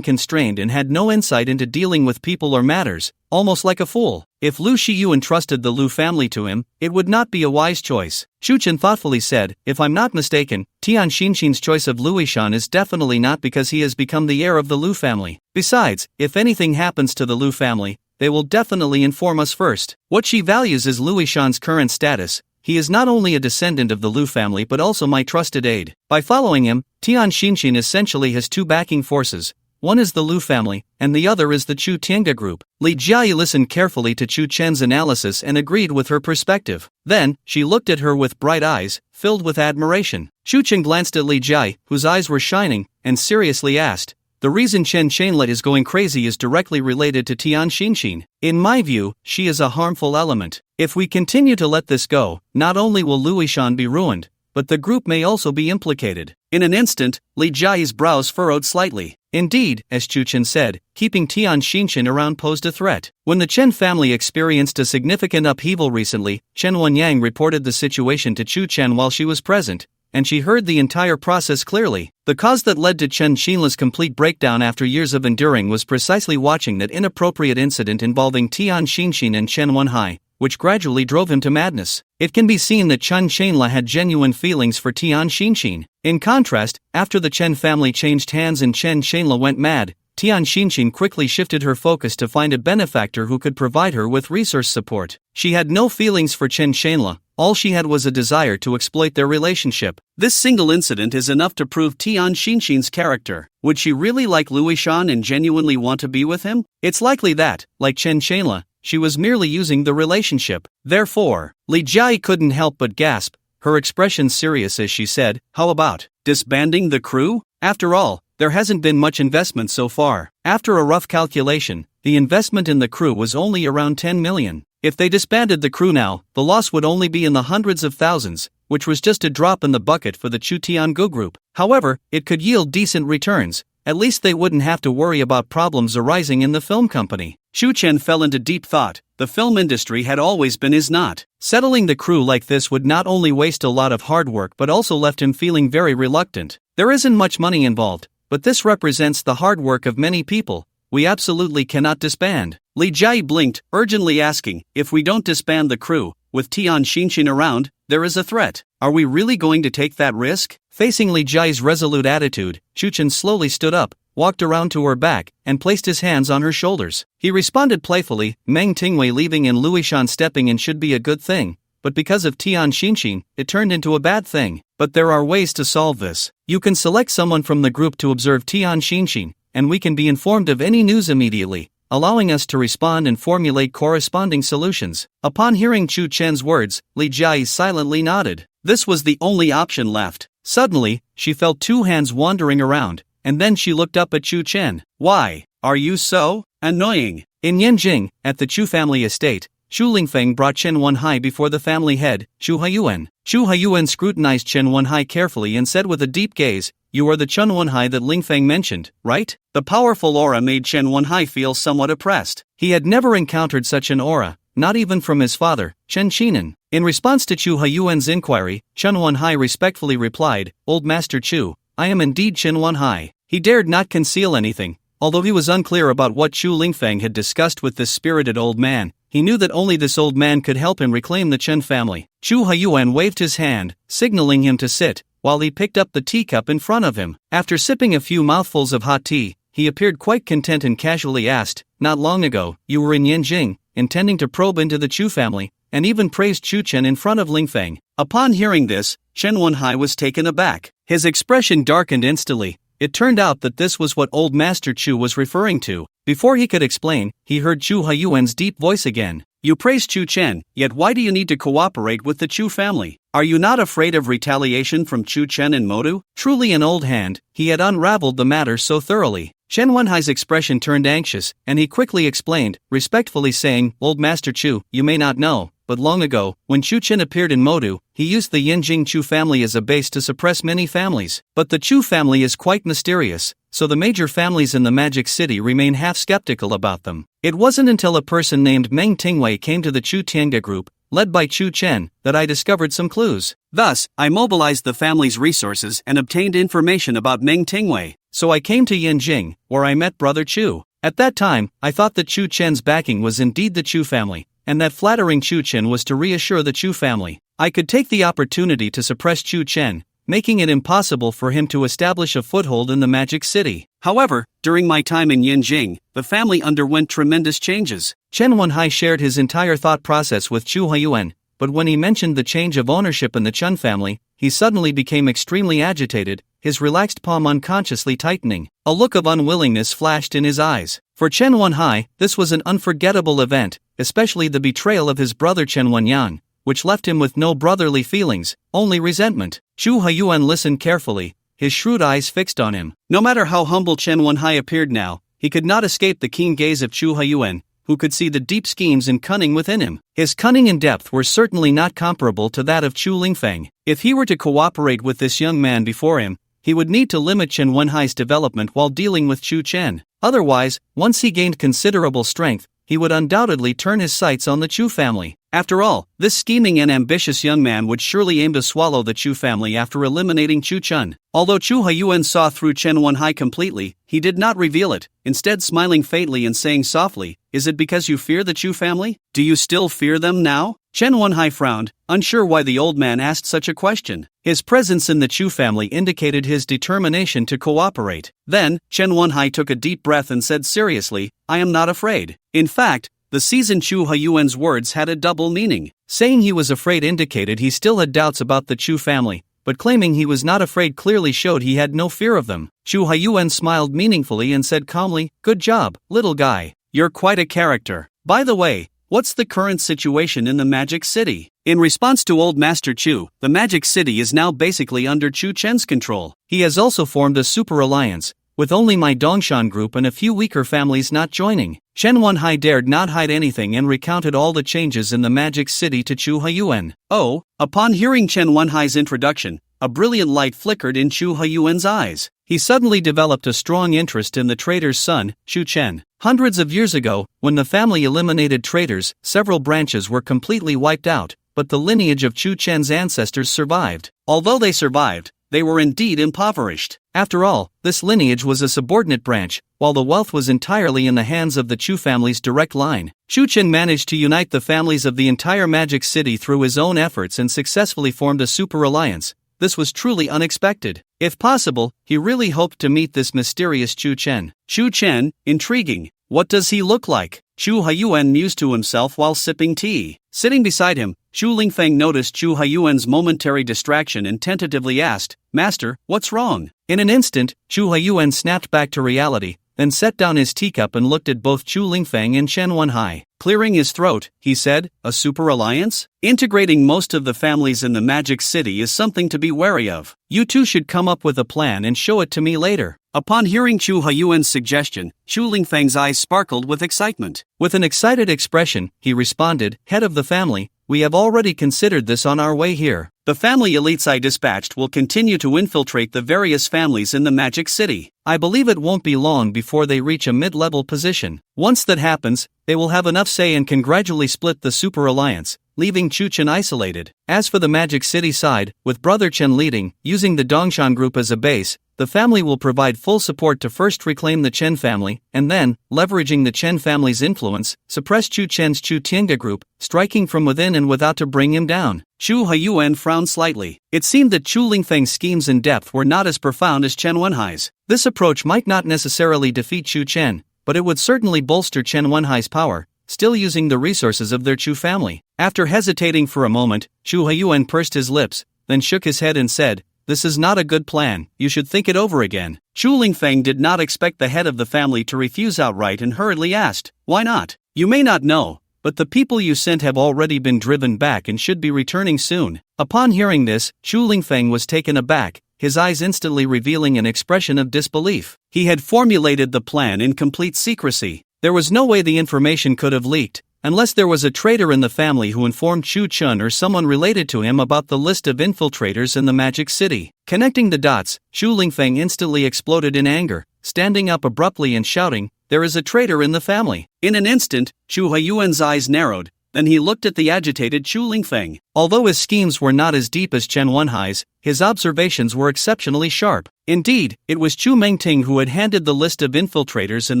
constrained and had no insight into dealing with people or matters, almost like a fool. If Lu Xiyu entrusted the Lu family to him, it would not be a wise choice. Chu Chen thoughtfully said, if I'm not mistaken, Tian Xinxin's choice of Luishan is definitely not because he has become the heir of the Lu family. Besides, if anything happens to the Lu family, they will definitely inform us first. What she values is Luishan's current status. He is not only a descendant of the Lu family but also my trusted aide. By following him, Tian Xinxin essentially has two backing forces. One is the Lu family, and the other is the Chu Tiange group. Li Jiayi listened carefully to Chu Chen's analysis and agreed with her perspective. Then, she looked at her with bright eyes, filled with admiration. Chu Chen glanced at Li Jiayi, whose eyes were shining, and seriously asked, the reason Chen Chainlet is going crazy is directly related to Tian Xinxin. In my view, she is a harmful element. If we continue to let this go, not only will Luishan be ruined, but the group may also be implicated. In an instant, Li Jiayi's brows furrowed slightly. Indeed, as Chu Chen said, keeping Tian Xinxin around posed a threat. When the Chen family experienced a significant upheaval recently, Chen Wenyang reported the situation to Chu Chen while she was present, and she heard the entire process clearly. The cause that led to Chen Xinla's complete breakdown after years of enduring was precisely watching that inappropriate incident involving Tian Xinxin and Chen Wenhai, which gradually drove him to madness. It can be seen that Chen Chainla had genuine feelings for Tian Xinxin. In contrast, after the Chen family changed hands and Chen Chainla went mad, Tian Xinxin quickly shifted her focus to find a benefactor who could provide her with resource support. She had no feelings for Chen Chainla, all she had was a desire to exploit their relationship. This single incident is enough to prove Tian Xinxin's character. Would she really like Luishan and genuinely want to be with him? It's likely that, like Chen Chainla, she was merely using the relationship. Therefore, Li Jiayi couldn't help but gasp, her expression serious as she said, how about disbanding the crew? After all, there hasn't been much investment so far. After a rough calculation, the investment in the crew was only around 10 million. If they disbanded the crew now, the loss would only be in the hundreds of thousands, which was just a drop in the bucket for the Chu Tiangu group. However, it could yield decent returns. At least they wouldn't have to worry about problems arising in the film company. Chu Chen fell into deep thought. The film industry had always been his knot. Settling the crew like this would not only waste a lot of hard work but also left him feeling very reluctant. There isn't much money involved, but this represents the hard work of many people. We absolutely cannot disband. Li Jiayi blinked, urgently asking, if we don't disband the crew, with Tian Xinxin around, there is a threat. Are we really going to take that risk? Facing Li Jiayi's resolute attitude, Chu Chen slowly stood up, walked around to her back, and placed his hands on her shoulders. He responded playfully, Meng Tingwei leaving and Luishan stepping in should be a good thing, but because of Tian Xinxin, it turned into a bad thing. But there are ways to solve this. You can select someone from the group to observe Tian Xinxin, and we can be informed of any news immediately, allowing us to respond and formulate corresponding solutions. Upon hearing Chu Chen's words, Li Jiayi silently nodded. This was the only option left. Suddenly, she felt two hands wandering around, and then she looked up at Chu Chen. Why are you so annoying? In Yanjing, at the Chu family estate, Xu Lingfeng brought Chen Wenhai before the family head, Chu Haiyuan. Chu Haiyuan scrutinized Chen Wenhai carefully and said with a deep gaze, you are the Chen Wenhai that Lingfeng mentioned, right? The powerful aura made Chen Wenhai feel somewhat oppressed. He had never encountered such an aura, not even from his father, Chen Qinan. In response to Chu Haiyuan's inquiry, Chen Wenhai respectfully replied, Old Master Chu, I am indeed Chen Wenhai. He dared not conceal anything. Although he was unclear about what Chu Lingfeng had discussed with this spirited old man, he knew that only this old man could help him reclaim the Chen family. Chu Haiyuan waved his hand, signaling him to sit, while he picked up the teacup in front of him. After sipping a few mouthfuls of hot tea, he appeared quite content and casually asked, not long ago, you were in Yanjing, intending to probe into the Chu family, and even praised Chu Chen in front of Lingfeng. Upon hearing this, Chen Wenhai was taken aback. His expression darkened instantly. It turned out that this was what Old Master Chu was referring to. Before he could explain, he heard Chu Huiyuan's deep voice again. You praise Chu Chen, yet why do you need to cooperate with the Chu family? Are you not afraid of retaliation from Chu Chen and Modu? Truly an old hand, he had unraveled the matter so thoroughly. Chen Wenhai's expression turned anxious, and he quickly explained, respectfully saying, Old Master Chu, you may not know, but long ago, when Chu Chen appeared in Modu, he used the Yinjing Chu family as a base to suppress many families. But the Chu family is quite mysterious, so the major families in the Magic City remain half-skeptical about them. It wasn't until a person named Meng Tingwei came to the Chu Tiange group, led by Chu Chen, that I discovered some clues. Thus, I mobilized the family's resources and obtained information about Meng Tingwei. So I came to Yinjing, where I met Brother Chu. At that time, I thought that Chu Chen's backing was indeed the Chu family, and that flattering Chu Chen was to reassure the Chu family. I could take the opportunity to suppress Chu Chen, making it impossible for him to establish a foothold in the Magic City. However, during my time in Yinjing, the family underwent tremendous changes. Chen Wenhai shared his entire thought process with Chu Huiyuan, but when he mentioned the change of ownership in the Chen family, he suddenly became extremely agitated, his relaxed palm unconsciously tightening. A look of unwillingness flashed in his eyes. For Chen Wenhai, this was an unforgettable event, especially the betrayal of his brother Chen Wenyang, which left him with no brotherly feelings, only resentment. Chu Huiyuan listened carefully, his shrewd eyes fixed on him. No matter how humble Chen Wenhai appeared now, he could not escape the keen gaze of Chu Huiyuan, who could see the deep schemes and cunning within him. His cunning and depth were certainly not comparable to that of Chu Lingfeng. If he were to cooperate with this young man before him, he would need to limit Chen Wenhai's development while dealing with Chu Chen. Otherwise, once he gained considerable strength, he would undoubtedly turn his sights on the Chu family. After all, this scheming and ambitious young man would surely aim to swallow the Chu family after eliminating Chu Chen. Although Chu Huiyuan saw through Chen Wenhai completely, he did not reveal it, instead smiling faintly and saying softly, Is it because you fear the Chu family? Do you still fear them now? Chen Wenhai frowned, unsure why the old man asked such a question. His presence in the Chu family indicated his determination to cooperate. Then, Chen Wenhai took a deep breath and said seriously, I am not afraid. In fact, the seasoned Chu Huiyuan's words had a double meaning. Saying he was afraid indicated he still had doubts about the Chu family, but claiming he was not afraid clearly showed he had no fear of them. Chu Huiyuan smiled meaningfully and said calmly, Good job, little guy. You're quite a character. By the way, what's the current situation in the Magic City? In response to Old Master Chu, the Magic City is now basically under Chu Chen's control. He has also formed a super alliance, with only my Dongshan group and a few weaker families not joining. Chen Wenhai dared not hide anything and recounted all the changes in the Magic City to Chu Huiyuan. Oh, upon hearing Chen Wenhai's introduction, a brilliant light flickered in Chu Huiyuan's eyes. He suddenly developed a strong interest in the traitor's son, Chu Chen. Hundreds of years ago, when the family eliminated traitors, several branches were completely wiped out, but the lineage of Chu Chen's ancestors survived. Although they survived, they were indeed impoverished. After all, this lineage was a subordinate branch, while the wealth was entirely in the hands of the Chu family's direct line. Chu Chen managed to unite the families of the entire Magic City through his own efforts and successfully formed a super alliance. This was truly unexpected. If possible, he really hoped to meet this mysterious Chu Chen. Chu Chen, intriguing. What does he look like? Chu Huiyuan mused to himself while sipping tea. Sitting beside him, Chu Lingfeng noticed Chu Huiyuan's momentary distraction and tentatively asked, Master, what's wrong? In an instant, Chu Huiyuan snapped back to reality, then set down his teacup and looked at both Chu Lingfeng and Chen Wenhai. Clearing his throat, he said, A super alliance? Integrating most of the families in the Magic City is something to be wary of. You two should come up with a plan and show it to me later. Upon hearing Chu Huiyuan's suggestion, Chu Lingfeng's eyes sparkled with excitement. With an excited expression, he responded, Head of the family, we have already considered this on our way here. The family elites I dispatched will continue to infiltrate the various families in the Magic City. I believe it won't be long before they reach a mid-level position. Once that happens, they will have enough say and can gradually split the super alliance, leaving Chu Chen isolated. As for the Magic City side, with Brother Chen leading, using the Dongshan group as a base, the family will provide full support to first reclaim the Chen family, and then, leveraging the Chen family's influence, suppress Chu Chen's Chu Tiange group, striking from within and without to bring him down. Chu Huiyuan frowned slightly. It seemed that Chu Lingfeng's schemes in depth were not as profound as Chen Wenhai's. This approach might not necessarily defeat Chu Chen, but it would certainly bolster Chen Wenhai's power, still using the resources of their Chu family. After hesitating for a moment, Chu Huiyuan pursed his lips, then shook his head and said, "This is not a good plan, you should think it over again." Chu Lingfeng did not expect the head of the family to refuse outright and hurriedly asked, "Why not? You may not know, but the people you sent have already been driven back and should be returning soon." Upon hearing this, Chu Lingfeng was taken aback, his eyes instantly revealing an expression of disbelief. He had formulated the plan in complete secrecy. There was no way the information could have leaked, unless there was a traitor in the family who informed Chu Chun or someone related to him about the list of infiltrators in the Magic City. Connecting the dots, Chu Lingfeng instantly exploded in anger, standing up abruptly and shouting, "There is a traitor in the family." In an instant, Chu Huiyuan's eyes narrowed, then he looked at the agitated Chu Lingfeng. Although his schemes were not as deep as Chen Wenhai's, his observations were exceptionally sharp. Indeed, it was Chu Mengting who had handed the list of infiltrators in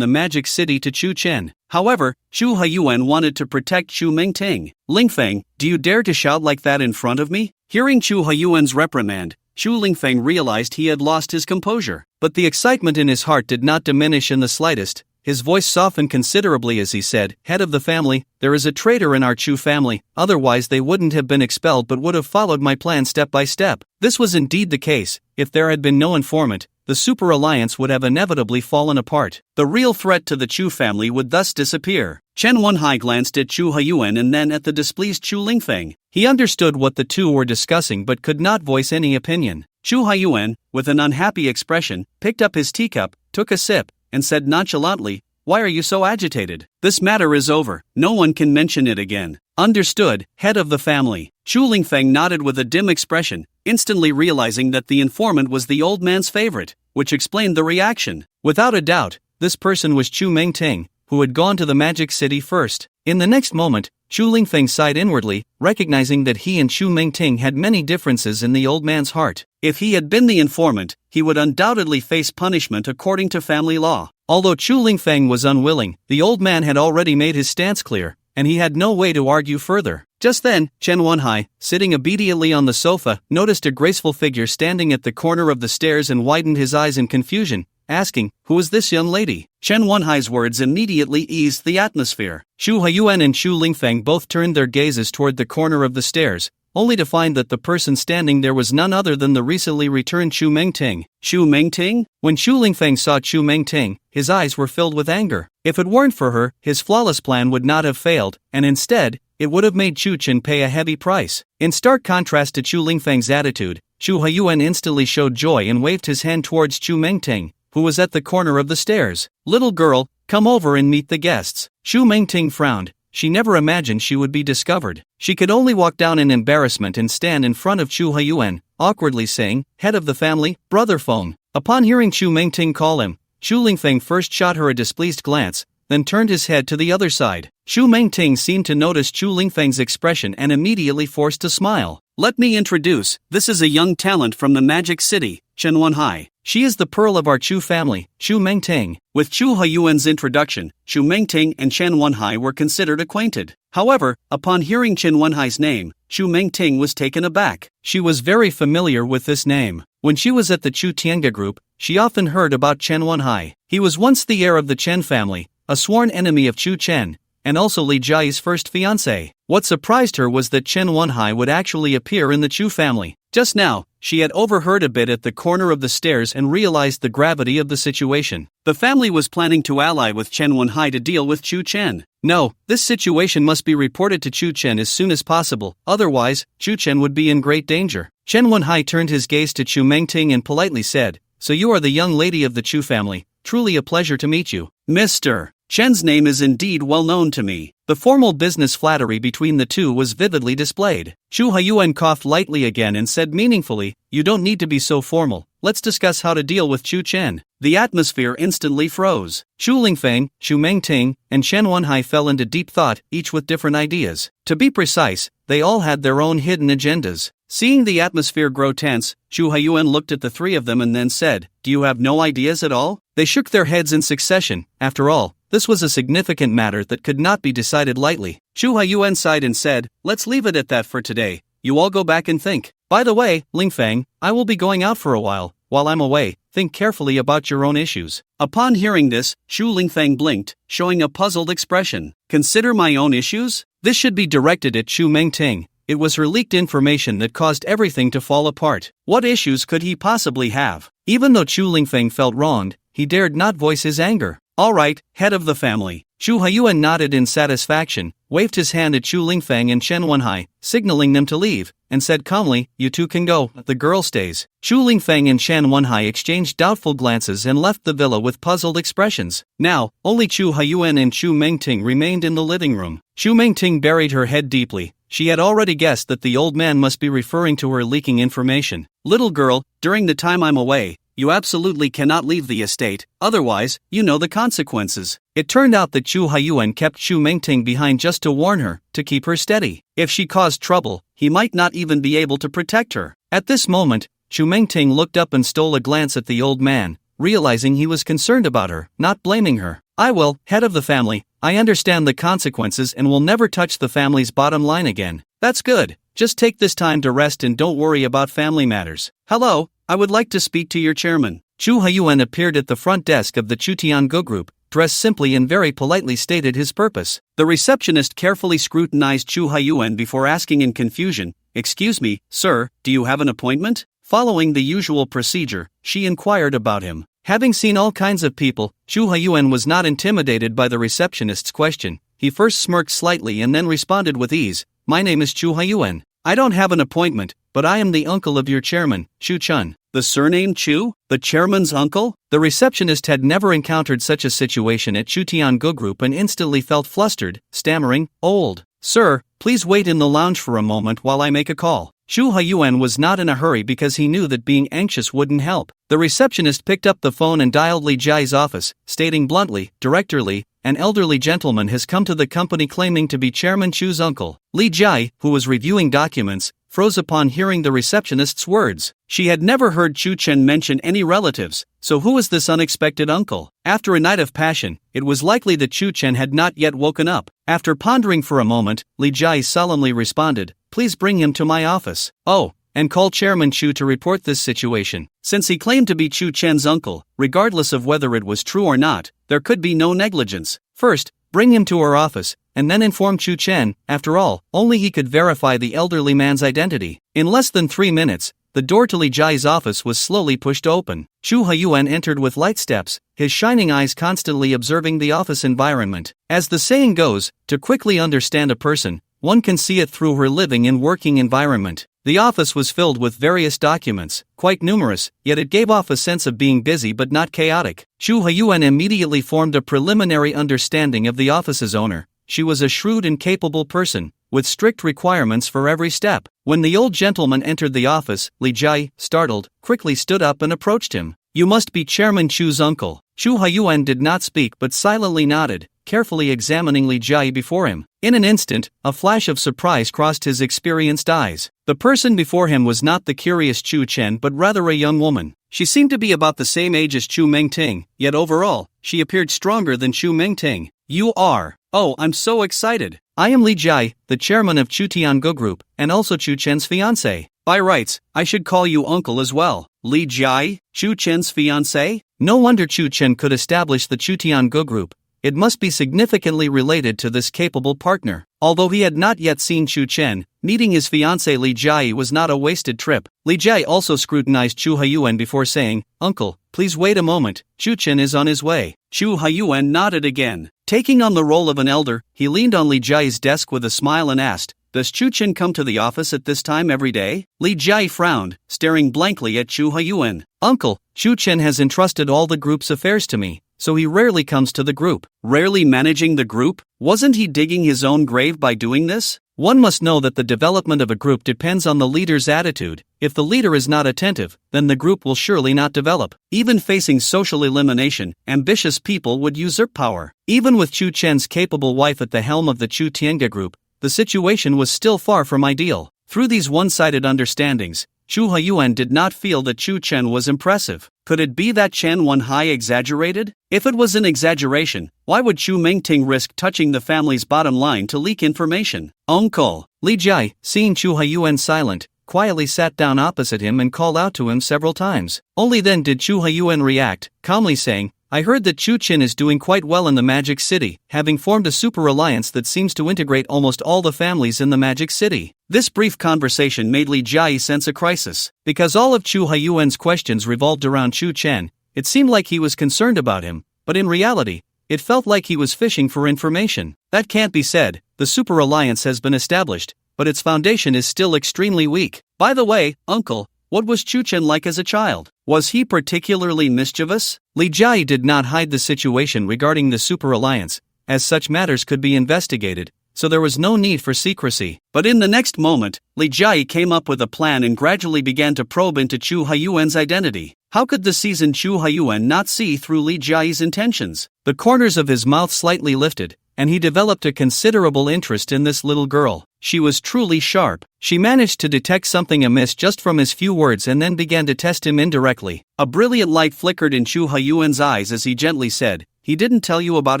the Magic City to Chu Chen. However, Chu Huiyuan wanted to protect Chu Mengting. "Lingfeng, do you dare to shout like that in front of me?" Hearing Chu Huiyuan's reprimand, Chu Lingfeng realized he had lost his composure. But the excitement in his heart did not diminish in the slightest. His voice softened considerably as he said, "Head of the family, there is a traitor in our Chu family, otherwise they wouldn't have been expelled but would have followed my plan step by step." This was indeed the case. If there had been no informant, the Super Alliance would have inevitably fallen apart. The real threat to the Chu family would thus disappear. Chen Wenhai glanced at Chu Huiyuan and then at the displeased Chu Lingfeng. He understood what the two were discussing but could not voice any opinion. Chu Huiyuan, with an unhappy expression, picked up his teacup, took a sip, and said nonchalantly, "Why are you so agitated? This matter is over, no one can mention it again." "Understood, head of the family." Chu Lingfeng nodded with a dim expression, instantly realizing that the informant was the old man's favorite, which explained the reaction. Without a doubt, this person was Chu Mengting, who had gone to the Magic City first. In the next moment, Chu Lingfeng sighed inwardly, recognizing that he and Chu Mengting had many differences in the old man's heart. If he had been the informant, he would undoubtedly face punishment according to family law. Although Chu Lingfeng was unwilling, the old man had already made his stance clear, and he had no way to argue further. Just then, Chen Wenhai, sitting obediently on the sofa, noticed a graceful figure standing at the corner of the stairs and widened his eyes in confusion, asking, "Who is this young lady?" Chen Wenhai's words immediately eased the atmosphere. Chu Huiyuan and Chu Lingfeng both turned their gazes toward the corner of the stairs, only to find that the person standing there was none other than the recently returned Chu Mengting. Chu Mengting? When Chu Lingfeng saw Chu Mengting, his eyes were filled with anger. If it weren't for her, his flawless plan would not have failed, and instead, it would have made Chu Chen pay a heavy price. In stark contrast to Chu Lingfeng's attitude, Chu Huiyuan instantly showed joy and waved his hand towards Chu Mengting, who was at the corner of the stairs. "Little girl, come over and meet the guests." Chu Mengting frowned. She never imagined she would be discovered. She could only walk down in embarrassment and stand in front of Chu Huiyuan, awkwardly saying, "Head of the family, brother Fong." Upon hearing Chu Mengting call him, Chu Lingfeng first shot her a displeased glance, then turned his head to the other side. Chu Mengting seemed to notice Chu Lingfeng's expression and immediately forced a smile. "Let me introduce, this is a young talent from the Magic City, Chen Wenhai. She is the pearl of our Chu family, Chu Mengting." With Chu Huiyuan's introduction, Chu Mengting and Chen Wenhai were considered acquainted. However, upon hearing Chen Wenhai's name, Chu Mengting was taken aback. She was very familiar with this name. When she was at the Chu Tiange group, she often heard about Chen Wenhai. He was once the heir of the Chen family, a sworn enemy of Chu Chen, and also Li Jiayi's first fiancé. What surprised her was that Chen Wenhai would actually appear in the Chu family. Just now, she had overheard a bit at the corner of the stairs and realized the gravity of the situation. The family was planning to ally with Chen Wenhai to deal with Chu Chen. No, this situation must be reported to Chu Chen as soon as possible, otherwise, Chu Chen would be in great danger. Chen Wenhai turned his gaze to Chu Mengting and politely said, "So you are the young lady of the Chu family, truly a pleasure to meet you." "Mr. Chen's name is indeed well known to me." The formal business flattery between the two was vividly displayed. Chu Huiyuan coughed lightly again and said meaningfully, "You don't need to be so formal, let's discuss how to deal with Chu Chen." The atmosphere instantly froze. Chu Lingfeng, Chu Mengting, and Chen Wenhai fell into deep thought, each with different ideas. To be precise, they all had their own hidden agendas. Seeing the atmosphere grow tense, Chu Huiyuan looked at the three of them and then said, "Do you have no ideas at all?" They shook their heads in succession. After all, this was a significant matter that could not be decided lightly. Chu Huiyuan sighed and said, "Let's leave it at that for today. You all go back and think. By the way, Lingfeng, I will be going out for a while. While I'm away, think carefully about your own issues. Upon hearing this, Shu Lingfeng blinked, showing a puzzled expression. Consider my own issues? This should be directed at Chu Mengting. It was her leaked information that caused everything to fall apart. What issues could he possibly have? Even though Chu Lingfeng felt wronged, he dared not voice his anger. All right, head of the family. Chu Haiyuan nodded in satisfaction, waved his hand at Chu Lingfeng and Chen Wenhai, signaling them to leave, and said calmly, "You two can go, the girl stays." Chu Lingfeng and Chen Wenhai exchanged doubtful glances and left the villa with puzzled expressions. Now, only Chu Haiyuan and Chu Mengting remained in the living room. Chu Mengting buried her head deeply. She had already guessed that the old man must be referring to her leaking information. "Little girl, during the time I'm away, you absolutely cannot leave the estate, otherwise, you know the consequences." It turned out that Chu Haiyuan kept Chu Mengting behind just to warn her, to keep her steady. If she caused trouble, he might not even be able to protect her. At this moment, Chu Mengting looked up and stole a glance at the old man, realizing he was concerned about her, not blaming her. "I will, head of the family, I understand the consequences and will never touch the family's bottom line again." "That's good. Just take this time to rest and don't worry about family matters." "Hello, I would like to speak to your chairman." Chu Haiyuan appeared at the front desk of the Chu Tiangu group, dressed simply and very politely stated his purpose. The receptionist carefully scrutinized Chu Haiyuan before asking in confusion, "Excuse me, sir, do you have an appointment?" Following the usual procedure, she inquired about him. Having seen all kinds of people, Chu Haiyuan was not intimidated by the receptionist's question. He first smirked slightly and then responded with ease, "My name is Chu Haiyuan. I don't have an appointment, but I am the uncle of your chairman, Chu Chun." The surname Chu? The chairman's uncle? The receptionist had never encountered such a situation at Chu Tiangu Group and instantly felt flustered, stammering, "Old. Sir, please wait in the lounge for a moment while I make a call." Chu Haiyuan was not in a hurry because he knew that being anxious wouldn't help. The receptionist picked up the phone and dialed Li Jiai's office, stating bluntly, "Director Li, an elderly gentleman has come to the company claiming to be Chairman Chu's uncle." Li Jiai, who was reviewing documents, froze upon hearing the receptionist's words. She had never heard Chu Chen mention any relatives, so who was this unexpected uncle? After a night of passion, it was likely that Chu Chen had not yet woken up. After pondering for a moment, Li Jiai solemnly responded, "Please bring him to my office. Oh, and call Chairman Chu to report this situation." Since he claimed to be Chu Chen's uncle, regardless of whether it was true or not, there could be no negligence. First, bring him to her office, and then inform Chu Chen. After all, only he could verify the elderly man's identity. In less than 3 minutes, the door to Li Jiai's office was slowly pushed open. Chu Haiyuan entered with light steps, his shining eyes constantly observing the office environment. As the saying goes, to quickly understand a person, one can see it through her living and working environment. The office was filled with various documents, quite numerous, yet it gave off a sense of being busy but not chaotic. Chu Haiyuan immediately formed a preliminary understanding of the office's owner. She was a shrewd and capable person, with strict requirements for every step. When the old gentleman entered the office, Li Jiai, startled, quickly stood up and approached him. "You must be Chairman Chu's uncle." Chu Haiyuan did not speak but silently nodded, carefully examining Li Jiai before him. In an instant, a flash of surprise crossed his experienced eyes. The person before him was not the curious Chu Chen but rather a young woman. She seemed to be about the same age as Chu Mengting, yet overall, she appeared stronger than Chu Mengting. "You are. Oh, I'm so excited. I am Li Jiai, the chairman of Chu Tiangu Group, and also Chu Chen's fiancé. By rights, I should call you uncle as well." Li Jiai, Chu Chen's fiancé? No wonder Chu Chen could establish the Chu Tiangu Group. It must be significantly related to this capable partner. Although he had not yet seen Chu Chen, meeting his fiancé Li Jiai was not a wasted trip. Li Jiai also scrutinized Chu Haiyuan before saying, "Uncle, please wait a moment, Chu Chen is on his way." Chu Haiyuan nodded again. Taking on the role of an elder, he leaned on Li Jiai's desk with a smile and asked, "Does Chu Chen come to the office at this time every day?" Li Jiai frowned, staring blankly at Chu Haiyuan. "Uncle, Chu Chen has entrusted all the group's affairs to me, so he rarely comes to the group." Rarely managing the group? Wasn't he digging his own grave by doing this? One must know that the development of a group depends on the leader's attitude. If the leader is not attentive, then the group will surely not develop. Even facing social elimination, ambitious people would usurp power. Even with Chu Chen's capable wife at the helm of the Chu Tiangu Group, the situation was still far from ideal. Through these one-sided understandings, Chu Haiyuan did not feel that Chu Chen was impressive. Could it be that Chen Wenhai exaggerated? If it was an exaggeration, why would Chu Mengting risk touching the family's bottom line to leak information? "Uncle." Li Jiai, seeing Chu Haiyuan silent, quietly sat down opposite him and called out to him several times. Only then did Chu Haiyuan react, calmly saying, "I heard that Chu Chen is doing quite well in the Magic City, having formed a super alliance that seems to integrate almost all the families in the Magic City." This brief conversation made Li Jiayi sense a crisis. Because all of Chu Haiyuan's questions revolved around Chu Chen, it seemed like he was concerned about him, but in reality, it felt like he was fishing for information. That can't be said. The super alliance has been established, but its foundation is still extremely weak. By the way, uncle, what was Chu Chen like as a child? Was he particularly mischievous? Li Jiayi did not hide the situation regarding the Super Alliance, as such matters could be investigated, so there was no need for secrecy. But in the next moment, Li Jiayi came up with a plan and gradually began to probe into Chu Haiyuan's identity. How could the seasoned Chu Haiyuan not see through Li Jiayi's intentions? The corners of his mouth slightly lifted, and he developed a considerable interest in this little girl. She was truly sharp. She managed to detect something amiss just from his few words and then began to test him indirectly. A brilliant light flickered in Chu Haiyuan's eyes as he gently said, "He didn't tell you about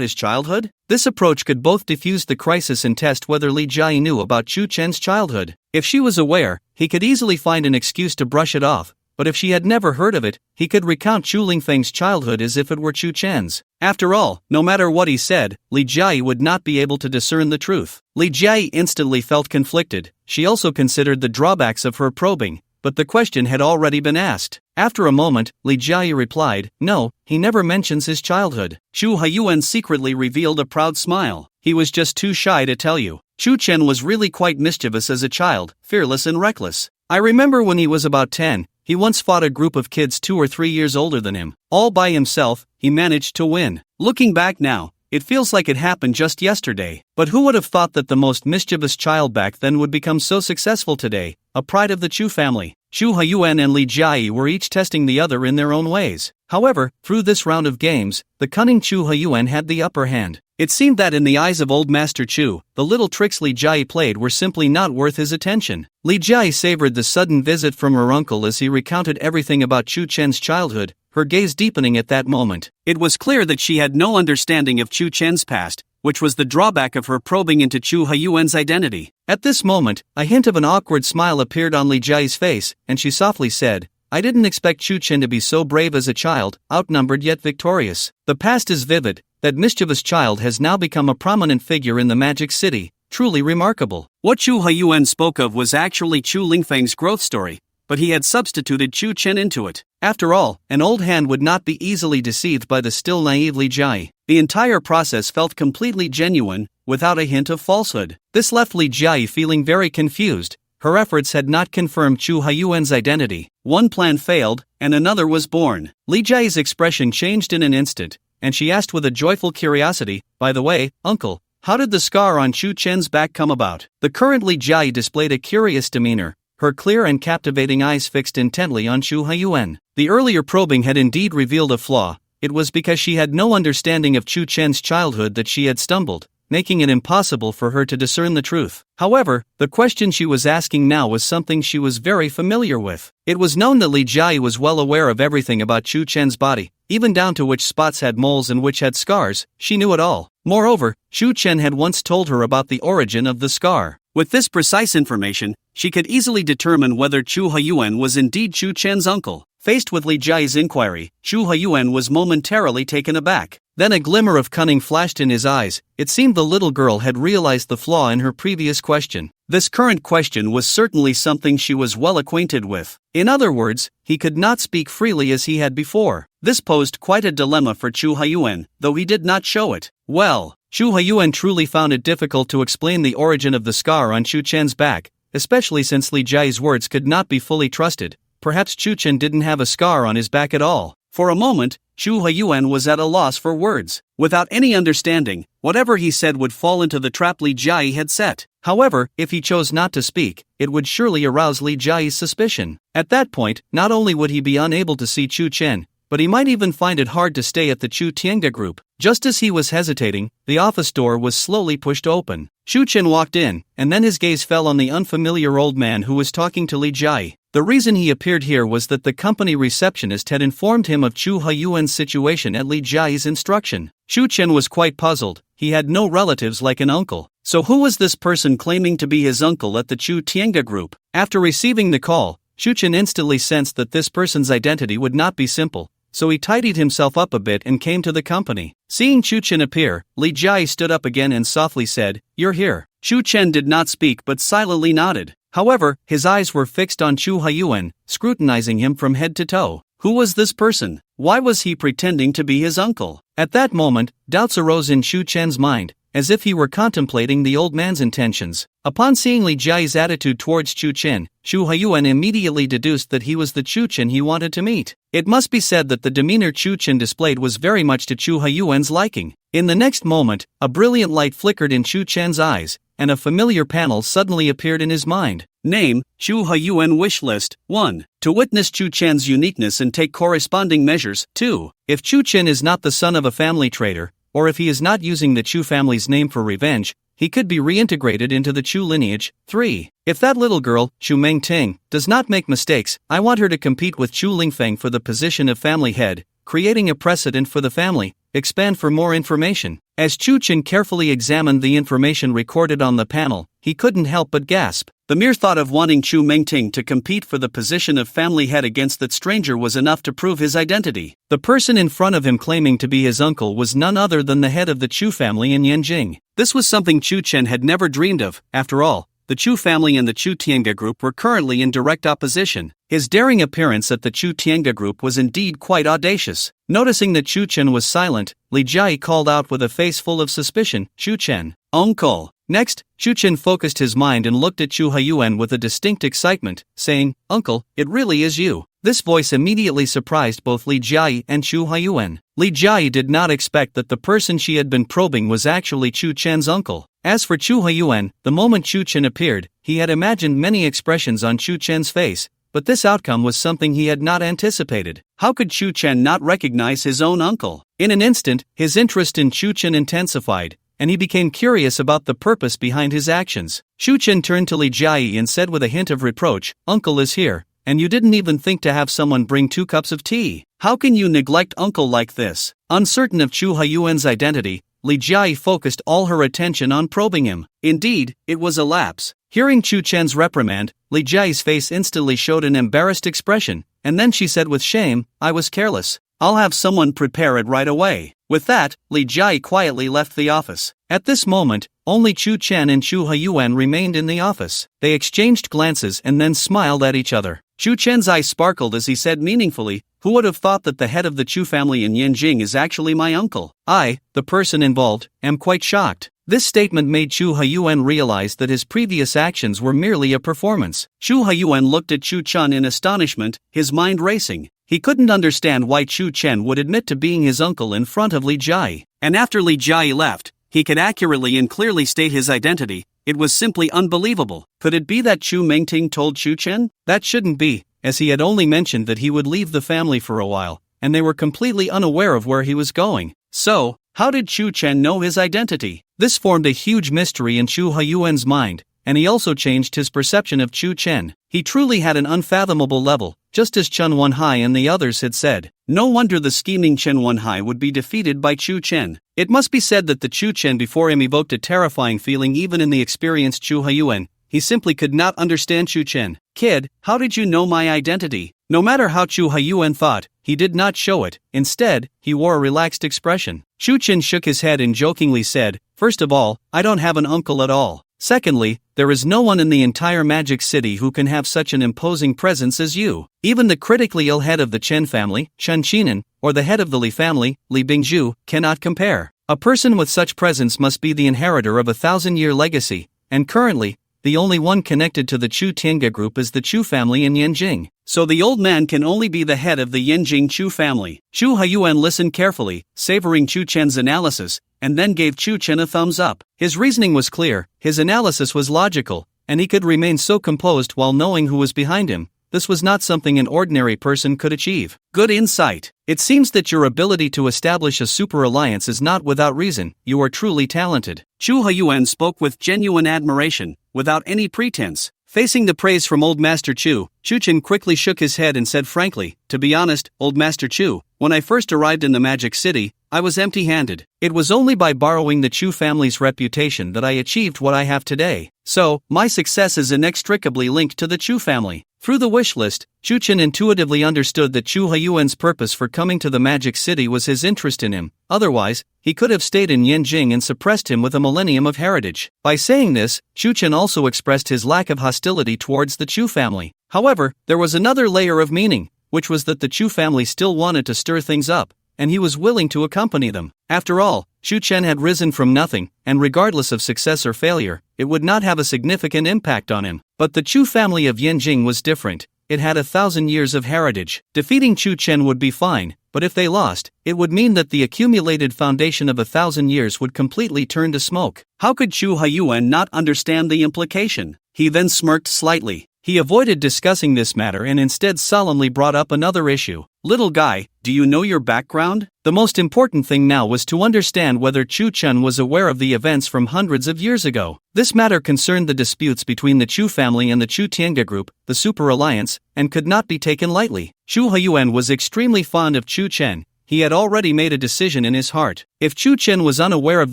his childhood?" This approach could both defuse the crisis and test whether Li Jiayi knew about Chu Chen's childhood. If she was aware, he could easily find an excuse to brush it off. But if she had never heard of it, he could recount Chu Lingfeng's childhood as if it were Chu Chen's. After all, no matter what he said, Li Jiayi would not be able to discern the truth. Li Jiayi instantly felt conflicted. She also considered the drawbacks of her probing, but the question had already been asked. After a moment, Li Jiayi replied, "No, he never mentions his childhood." Chu Haiyuan secretly revealed a proud smile. He was just too shy to tell you. Chu Chen was really quite mischievous as a child, fearless and reckless. I remember when he was about 10, he once fought a group of kids 2 or 3 years older than him. All by himself, he managed to win. Looking back now, it feels like it happened just yesterday. But who would have thought that the most mischievous child back then would become so successful today, a pride of the Chu family? Chu Haiyuan and Li Jiayi were each testing the other in their own ways. However, through this round of games, the cunning Chu Haiyuan had the upper hand. It seemed that in the eyes of old Master Chu, the little tricks Li Jiayi played were simply not worth his attention. Li Jiayi savored the sudden visit from her uncle as he recounted everything about Chu Chen's childhood, her gaze deepening at that moment. It was clear that she had no understanding of Chu Chen's past, which was the drawback of her probing into Chu Haiyuan's identity. At this moment, a hint of an awkward smile appeared on Li Jiayi's face, and she softly said, "I didn't expect Chu Chen to be so brave as a child, outnumbered yet victorious. The past is vivid. That mischievous child has now become a prominent figure in the Magic City, truly remarkable." What Chu Haiyuan spoke of was actually Chu Lingfeng's growth story, but he had substituted Chu Chen into it. After all, an old hand would not be easily deceived by the still naive Li Jiayi. The entire process felt completely genuine, without a hint of falsehood. This left Li Jiayi feeling very confused. Her efforts had not confirmed Chu Haiyuan's identity. One plan failed, and another was born. Li Jiayi's expression changed in an instant, and she asked with a joyful curiosity, "By the way, uncle, how did the scar on Chu Chen's back come about?" The current Li Jiayi displayed a curious demeanor, her clear and captivating eyes fixed intently on Chu Haiyuan. The earlier probing had indeed revealed a flaw. It was because she had no understanding of Chu Chen's childhood that she had stumbled, making it impossible for her to discern the truth. However, the question she was asking now was something she was very familiar with. It was known that Li Jiayi was well aware of everything about Chu Chen's body, even down to which spots had moles and which had scars. She knew it all. Moreover, Chu Chen had once told her about the origin of the scar. With this precise information, she could easily determine whether Chu Haiyuan was indeed Chu Chen's uncle. Faced with Li Jiayi's inquiry, Chu Haiyuan was momentarily taken aback. Then a glimmer of cunning flashed in his eyes. It seemed the little girl had realized the flaw in her previous question. This current question was certainly something she was well acquainted with. In other words, he could not speak freely as he had before. This posed quite a dilemma for Chu Haiyuan, though he did not show it. Well, Chu Haiyuan truly found it difficult to explain the origin of the scar on Chu Chen's back, especially since Li Jiayi's words could not be fully trusted. Perhaps Chu Chen didn't have a scar on his back at all. For a moment, Chu Haiyuan was at a loss for words. Without any understanding, whatever he said would fall into the trap Li Jiayi had set. However, if he chose not to speak, it would surely arouse Li Jiayi's suspicion. At that point, not only would he be unable to see Chu Chen, but he might even find it hard to stay at the Chu Tiange group. Just as he was hesitating, the office door was slowly pushed open. Chu Chen walked in, and then his gaze fell on the unfamiliar old man who was talking to Li Jiayi. The reason he appeared here was that the company receptionist had informed him of Chu Haiyuan's situation at Li Jiayi's instruction. Chu Chen was quite puzzled. he had no relatives like an uncle. So who was this person claiming to be his uncle at the Chu Tiange group? After receiving the call, Chen instantly sensed that this person's identity would not be simple, so he tidied himself up a bit and came to the company. Seeing Chen appear, Li Jia stood up again and softly said, "You're here." Chen did not speak but silently nodded. However, his eyes were fixed on Chu Haiyuan, scrutinizing him from head to toe. Who was this person? Why was he pretending to be his uncle? At that moment, doubts arose in Chen's mind, as if he were contemplating the old man's intentions. Upon seeing Li Jia's attitude towards Chen, Chu Haiyuan immediately deduced that he was the Chen he wanted to meet. It must be said that the demeanor Chen displayed was very much to Chu Haiyuan's liking. In the next moment, a brilliant light flickered in Chen's eyes, and a familiar panel suddenly appeared in his mind. Name, Chu Haiyuan Wishlist. 1. To witness Chen's uniqueness and take corresponding measures. 2. If Chen is not the son of a family traitor, or if he is not using the Chu family's name for revenge, he could be reintegrated into the Chu lineage. 3. If that little girl, Chu Mengting, does not make mistakes, I want her to compete with Chu Lingfeng for the position of family head, creating a precedent for the family. Expand for more information. As Chen carefully examined the information recorded on the panel, he couldn't help but gasp. The mere thought of wanting Chu Mengting to compete for the position of family head against that stranger was enough to prove his identity. The person in front of him claiming to be his uncle was none other than the head of the Chu family in Yanjing. This was something Chen had never dreamed of. After all, the Chu family and the Chu Tiange group were currently in direct opposition. His daring appearance at the Chu Tiange group was indeed quite audacious. Noticing that Chen was silent, Li Jia called out with a face full of suspicion, "Chen, uncle." Next, Chen focused his mind and looked at Chu Haiyuan with a distinct excitement, saying, "Uncle, it really is you." This voice immediately surprised both Li Jia and Chu Haiyuan. Li Jia did not expect that the person she had been probing was actually Chen's uncle. As for Chu Haiyuan, the moment Chen appeared, he had imagined many expressions on Chen's face, but this outcome was something he had not anticipated. How could Chen not recognize his own uncle? In an instant, his interest in Chen intensified, and he became curious about the purpose behind his actions. Chen turned to Li Jia and said with a hint of reproach, "Uncle is here, and you didn't even think to have someone bring 2 cups of tea. How can you neglect uncle like this?" Uncertain of Chu Haiyuan's identity, Li Jia focused all her attention on probing him. Indeed, it was a lapse. Hearing Chen's reprimand, Li Jia's face instantly showed an embarrassed expression, and then she said with shame, "I was careless. I'll have someone prepare it right away." With that, Li Jia quietly left the office. At this moment, only Chen and Chu Haiyuan remained in the office. They exchanged glances and then smiled at each other. Chen's eyes sparkled as he said meaningfully, "Who would have thought that the head of the Chu family in Yanjing is actually my uncle? I, the person involved, am quite shocked." This statement made Chu Haiyuan realize that his previous actions were merely a performance. Chu Haiyuan looked at Chen in astonishment, his mind racing. He couldn't understand why Chen would admit to being his uncle in front of Li Jia. And after Li Jia left, he could accurately and clearly state his identity. It was simply unbelievable. Could it be that Chu Mengting told Chen? That shouldn't be, as he had only mentioned that he would leave the family for a while, and they were completely unaware of where he was going. So, how did Chen know his identity? This formed a huge mystery in Chu Haiyuan's mind, and he also changed his perception of Chen. He truly had an unfathomable level, just as Chen Wenhai and the others had said. No wonder the scheming Chen Wenhai would be defeated by Chen. It must be said that the Chen before him evoked a terrifying feeling even in the experienced Chu Haiyuan. He simply could not understand Chen. "Kid, how did you know my identity?" No matter how Chu Haiyuan thought, he did not show it. Instead, he wore a relaxed expression. Chen shook his head and jokingly said, "First of all, I don't have an uncle at all. Secondly, there is no one in the entire Magic City who can have such an imposing presence as you. Even the critically ill head of the Chen family, Chen Qinan, or the head of the Li family, Li Bingzhu, cannot compare. A person with such presence must be the inheritor of a 1,000-year legacy, and currently, the only one connected to the Chu Tiange group is the Chu family in Yanjing. So the old man can only be the head of the Yanjing Chu family." Chu Haiyuan listened carefully, savoring Chen's analysis, and then gave Chen a thumbs up. His reasoning was clear, his analysis was logical, and he could remain so composed while knowing who was behind him. This was not something an ordinary person could achieve. Good insight. It seems that your ability to establish a super alliance is not without reason. You are truly talented. Chu Haiyuan spoke with genuine admiration, without any pretense. Facing the praise from Old Master Chen quickly shook his head and said frankly, "To be honest, Old Master Chu, when I first arrived in the Magic City, I was empty-handed. It was only by borrowing the Chu family's reputation that I achieved what I have today. So, my success is inextricably linked to the Chu family. Through the wish list, Chen intuitively understood that Chu Haiyuan's purpose for coming to the Magic City was his interest in him. Otherwise, he could have stayed in Yanjing and suppressed him with a millennium of heritage. By saying this, Chen also expressed his lack of hostility towards the Chu family. However, there was another layer of meaning, which was that the Chu family still wanted to stir things up, and he was willing to accompany them. After all, Chen had risen from nothing, and regardless of success or failure, it would not have a significant impact on him. But the Chu family of Yanjing was different. It had 1,000 years of heritage. Defeating Chen would be fine, but if they lost, it would mean that the accumulated foundation of 1,000 years would completely turn to smoke. How could Chu Haiyuan not understand the implication? He then smirked slightly. He avoided discussing this matter and instead solemnly brought up another issue. Little guy, do you know your background? The most important thing now was to understand whether Chen was aware of the events from hundreds of years ago. This matter concerned the disputes between the Chu family and the Chu Tiange group, the Super Alliance, and could not be taken lightly. Chu Haiyuan was extremely fond of Chen. He had already made a decision in his heart. If Chen was unaware of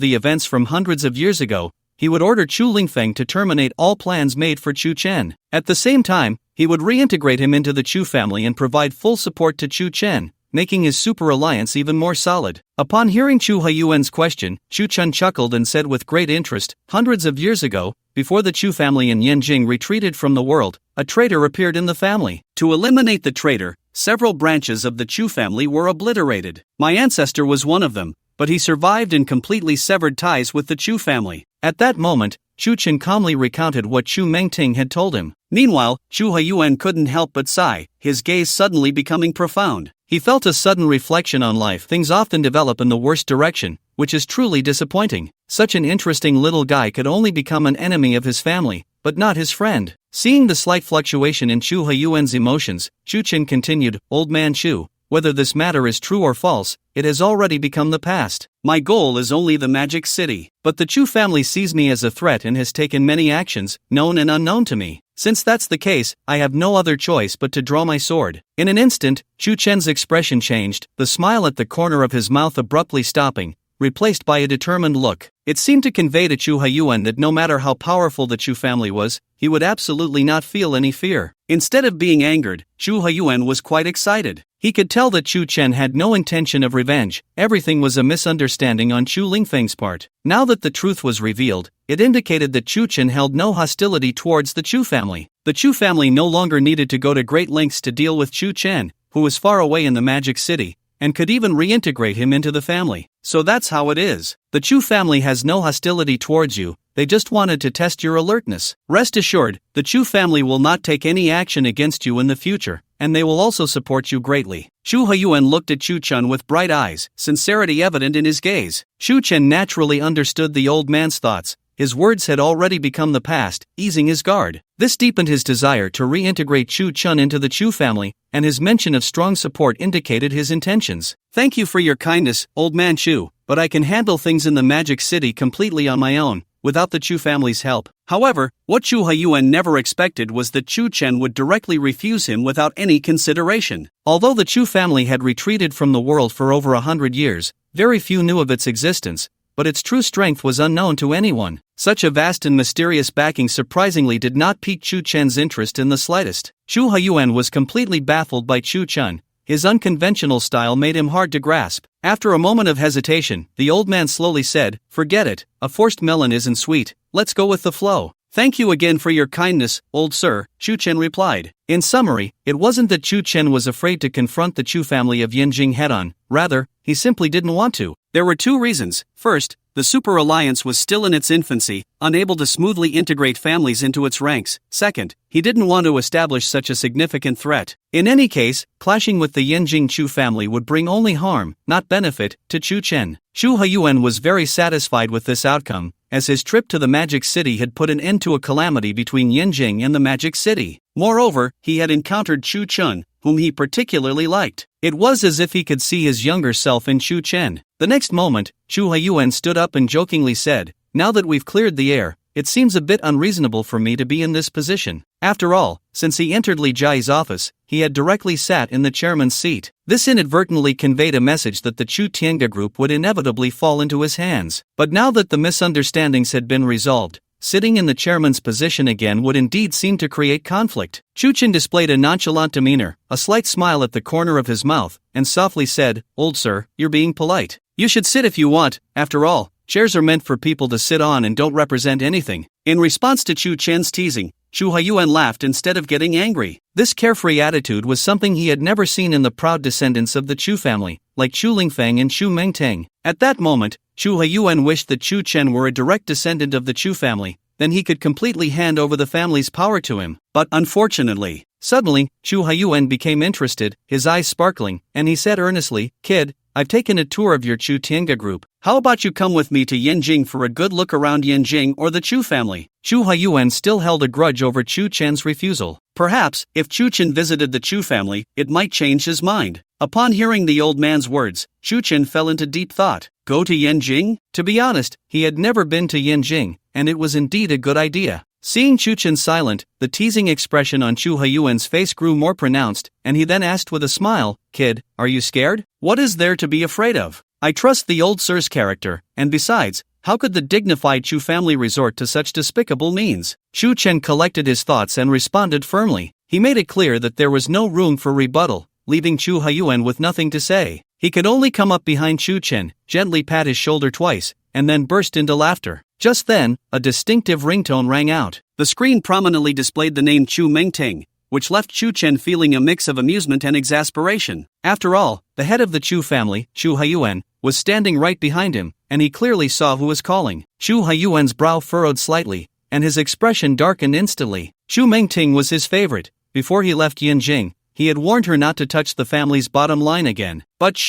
the events from hundreds of years ago, he would order Chu Lingfeng to terminate all plans made for Chen. At the same time, he would reintegrate him into the Chu family and provide full support to Chen, making his super alliance even more solid. Upon hearing Chu Haiyuan's question, Chen chuckled and said with great interest, hundreds of years ago, before the Chu family in Yanjing retreated from the world, a traitor appeared in the family. To eliminate the traitor, several branches of the Chu family were obliterated. My ancestor was one of them, but he survived and completely severed ties with the Chu family. At that moment, Chen calmly recounted what Chu Mengting had told him. Meanwhile, Chu Haiyuan couldn't help but sigh, his gaze suddenly becoming profound. He felt a sudden reflection on life. Things often develop in the worst direction, which is truly disappointing. Such an interesting little guy could only become an enemy of his family, but not his friend. Seeing the slight fluctuation in Chu Haiyuan's emotions, Chen continued, Old man Chu, whether this matter is true or false, it has already become the past. My goal is only the Magic City. But the Chu family sees me as a threat and has taken many actions, known and unknown to me. Since that's the case, I have no other choice but to draw my sword. In an instant, Chen's expression changed, the smile at the corner of his mouth abruptly stopping, replaced by a determined look. It seemed to convey to Chu Haiyuan that no matter how powerful the Chu family was, he would absolutely not feel any fear. Instead of being angered, Chu Haiyuan was quite excited. He could tell that Chen had no intention of revenge. Everything was a misunderstanding on Chu Lingfeng's part. Now that the truth was revealed, it indicated that Chen held no hostility towards the Chu family. The Chu family no longer needed to go to great lengths to deal with Chen, who was far away in the Magic City, and could even reintegrate him into the family. So that's how it is. The Chu family has no hostility towards you, they just wanted to test your alertness. Rest assured, the Chu family will not take any action against you in the future, and they will also support you greatly. Chu Haiyuan looked at Chen with bright eyes, sincerity evident in his gaze. Chen naturally understood the old man's thoughts. His words had already become the past, easing his guard. This deepened his desire to reintegrate Chen into the Chu family, and his mention of strong support indicated his intentions. Thank you for your kindness, old man Chu, but I can handle things in the Magic City completely on my own, without the Chu family's help. However, what Chu Haiyuan never expected was that Chen would directly refuse him without any consideration. Although the Chu family had retreated from the world for over 100 years, very few knew of its existence, but its true strength was unknown to anyone. Such a vast and mysterious backing surprisingly did not pique Chen's interest in the slightest. Chu Haiyuan was completely baffled by Chen. His unconventional style made him hard to grasp. After a moment of hesitation, the old man slowly said, Forget it, a forced melon isn't sweet, let's go with the flow. Thank you again for your kindness, old sir, Chen replied. In summary, it wasn't that Chen was afraid to confront the Chu family of Yanjing head-on, rather, he simply didn't want to. There were two reasons. First, the Super Alliance was still in its infancy, unable to smoothly integrate families into its ranks. Second, he didn't want to establish such a significant threat. In any case, clashing with the Yanjing Chu family would bring only harm, not benefit, to Chen. Chu Haiyuan was very satisfied with this outcome, as his trip to the Magic City had put an end to a calamity between Yanjing and the Magic City. Moreover, he had encountered Chen, whom he particularly liked. It was as if he could see his younger self in Chen. The next moment, Chu Haiyuan stood up and jokingly said, Now that we've cleared the air, it seems a bit unreasonable for me to be in this position. After all, since he entered Li Jia's office, he had directly sat in the chairman's seat. This inadvertently conveyed a message that the Chu Tiange group would inevitably fall into his hands. But now that the misunderstandings had been resolved, sitting in the chairman's position again would indeed seem to create conflict. Chu Chen displayed a nonchalant demeanor, a slight smile at the corner of his mouth, and softly said, "Old sir, you're being polite. You should sit if you want, after all, chairs are meant for people to sit on and don't represent anything." In response to Chu Chen's teasing, Chu Haiyuan laughed instead of getting angry. This carefree attitude was something he had never seen in the proud descendants of the Chu family, like Chu Lingfeng and Chu Mengteng. At that moment, Chu Haiyuan wished that Chu Chen were a direct descendant of the Chu family, then he could completely hand over the family's power to him. But unfortunately, suddenly, Chu Haiyuan became interested, his eyes sparkling, and he said earnestly, "Kid, I've taken a tour of your Chu Tiange group. How about you come with me to Yanjing for a good look around Yanjing or the Chu family?" Chu Haiyuan still held a grudge over Chu Chen's refusal. Perhaps, if Chu Chen visited the Chu family, it might change his mind. Upon hearing the old man's words, Chu Chen fell into deep thought. Go to Yanjing? To be honest, he had never been to Yanjing, and it was indeed a good idea. Seeing Chu Chen silent, the teasing expression on Chu Haiyuan's face grew more pronounced, and he then asked with a smile, "Kid, are you scared? What is there to be afraid of? I trust the old sir's character, and besides, how could the dignified Chu family resort to such despicable means?" Chu Chen collected his thoughts and responded firmly. He made it clear that there was no room for rebuttal, leaving Chu Haiyuan with nothing to say. He could only come up behind Chu Chen, gently pat his shoulder twice, and then burst into laughter. Just then, a distinctive ringtone rang out. The screen prominently displayed the name Chu Mengteng, which left Chu Chen feeling a mix of amusement and exasperation. After all, the head of the Chu family, Chu Haiyuan, was standing right behind him, and he clearly saw who was calling. Chu Haiyuan's brow furrowed slightly, and his expression darkened instantly. Chu Mengteng was his favorite. Before he left Yanjing, he had warned her not to touch the family's bottom line again. But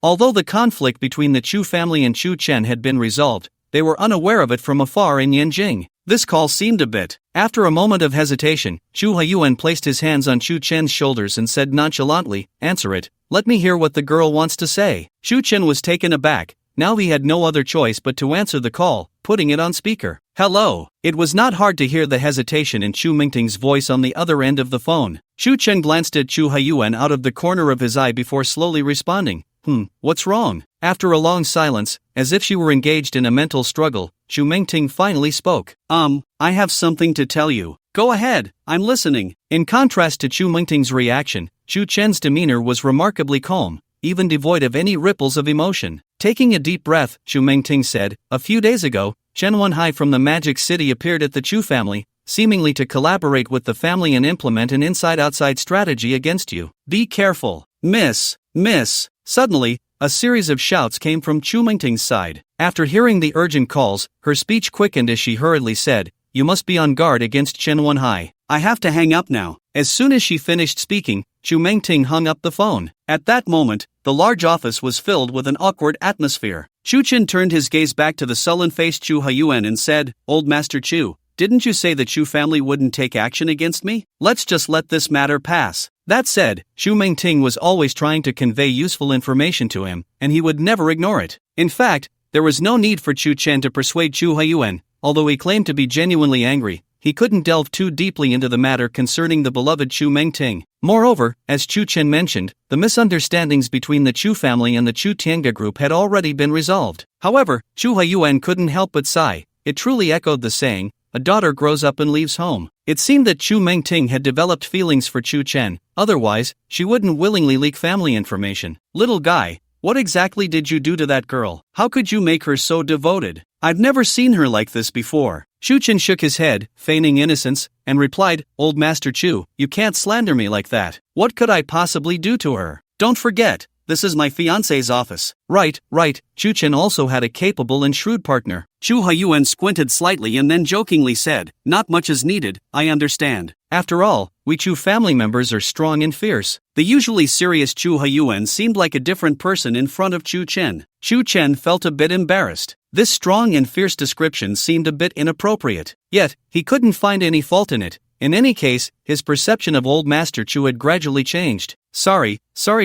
although the conflict between the Chu family and Chu Chen had been resolved, they were unaware of it from afar in Yanjing. This call seemed a bit. After a moment of hesitation, Chu Haiyuan placed his hands on Chu Chen's shoulders and said nonchalantly, "Answer it. Let me hear what the girl wants to say." Chu Chen was taken aback. Now he had no other choice but to answer the call, putting it on speaker. "Hello." It was not hard to hear the hesitation in Chu Mingting's voice on the other end of the phone. Chu Chen glanced at Chu Haiyuan out of the corner of his eye before slowly responding, "What's wrong?" After a long silence, as if she were engaged in a mental struggle, Chu Mingting finally spoke. I have something to tell you." "Go ahead, I'm listening." In contrast to Chu Mingting's reaction, Chu Chen's demeanor was remarkably calm, even devoid of any ripples of emotion. Taking a deep breath, Chu Mingting said, "A few days ago, Chen Wenhai from the Magic City appeared at the Chu family, seemingly to collaborate with the family and implement an inside-outside strategy against you. Be careful, miss." Suddenly, a series of shouts came from Chu Mingting's side. After hearing the urgent calls, her speech quickened as she hurriedly said, "You must be on guard against Chen Wenhai. I have to hang up now." As soon as she finished speaking, Chu Mingting hung up the phone. At that moment, the large office was filled with an awkward atmosphere. Chu Chen turned his gaze back to the sullen-faced Chu Haiyuan and said, "Old Master Chu, didn't you say the Chu family wouldn't take action against me? Let's just let this matter pass." That said, Chu Mingting was always trying to convey useful information to him, and he would never ignore it. In fact, there was no need for Chu Chen to persuade Chu Haiyuan. Although he claimed to be genuinely angry, he couldn't delve too deeply into the matter concerning the beloved Chu Mingting. Moreover, as Chu Chen mentioned, the misunderstandings between the Chu family and the Chu Tiange group had already been resolved. However, Chu Haiyuan couldn't help but sigh. It truly echoed the saying, "A daughter grows up and leaves home." It seemed that Chu Mingting had developed feelings for Chu Chen, otherwise, she wouldn't willingly leak family information. "Little guy, what exactly did you do to that girl? How could you make her so devoted? I've never seen her like this before." Chu Chen shook his head, feigning innocence, and replied, "Old Master Chu, you can't slander me like that. What could I possibly do to her? Don't forget, this is my fiancé's office." Right. Chu Chen also had a capable and shrewd partner. Chu Haiyuan squinted slightly and then jokingly said, "Not much is needed, I understand. After all, we Chu family members are strong and fierce." The usually serious Chu Haiyuan seemed like a different person in front of Chu Chen. Chu Chen felt a bit embarrassed. This strong and fierce description seemed a bit inappropriate. Yet, he couldn't find any fault in it. In any case, his perception of Old Master Chu had gradually changed. Sorry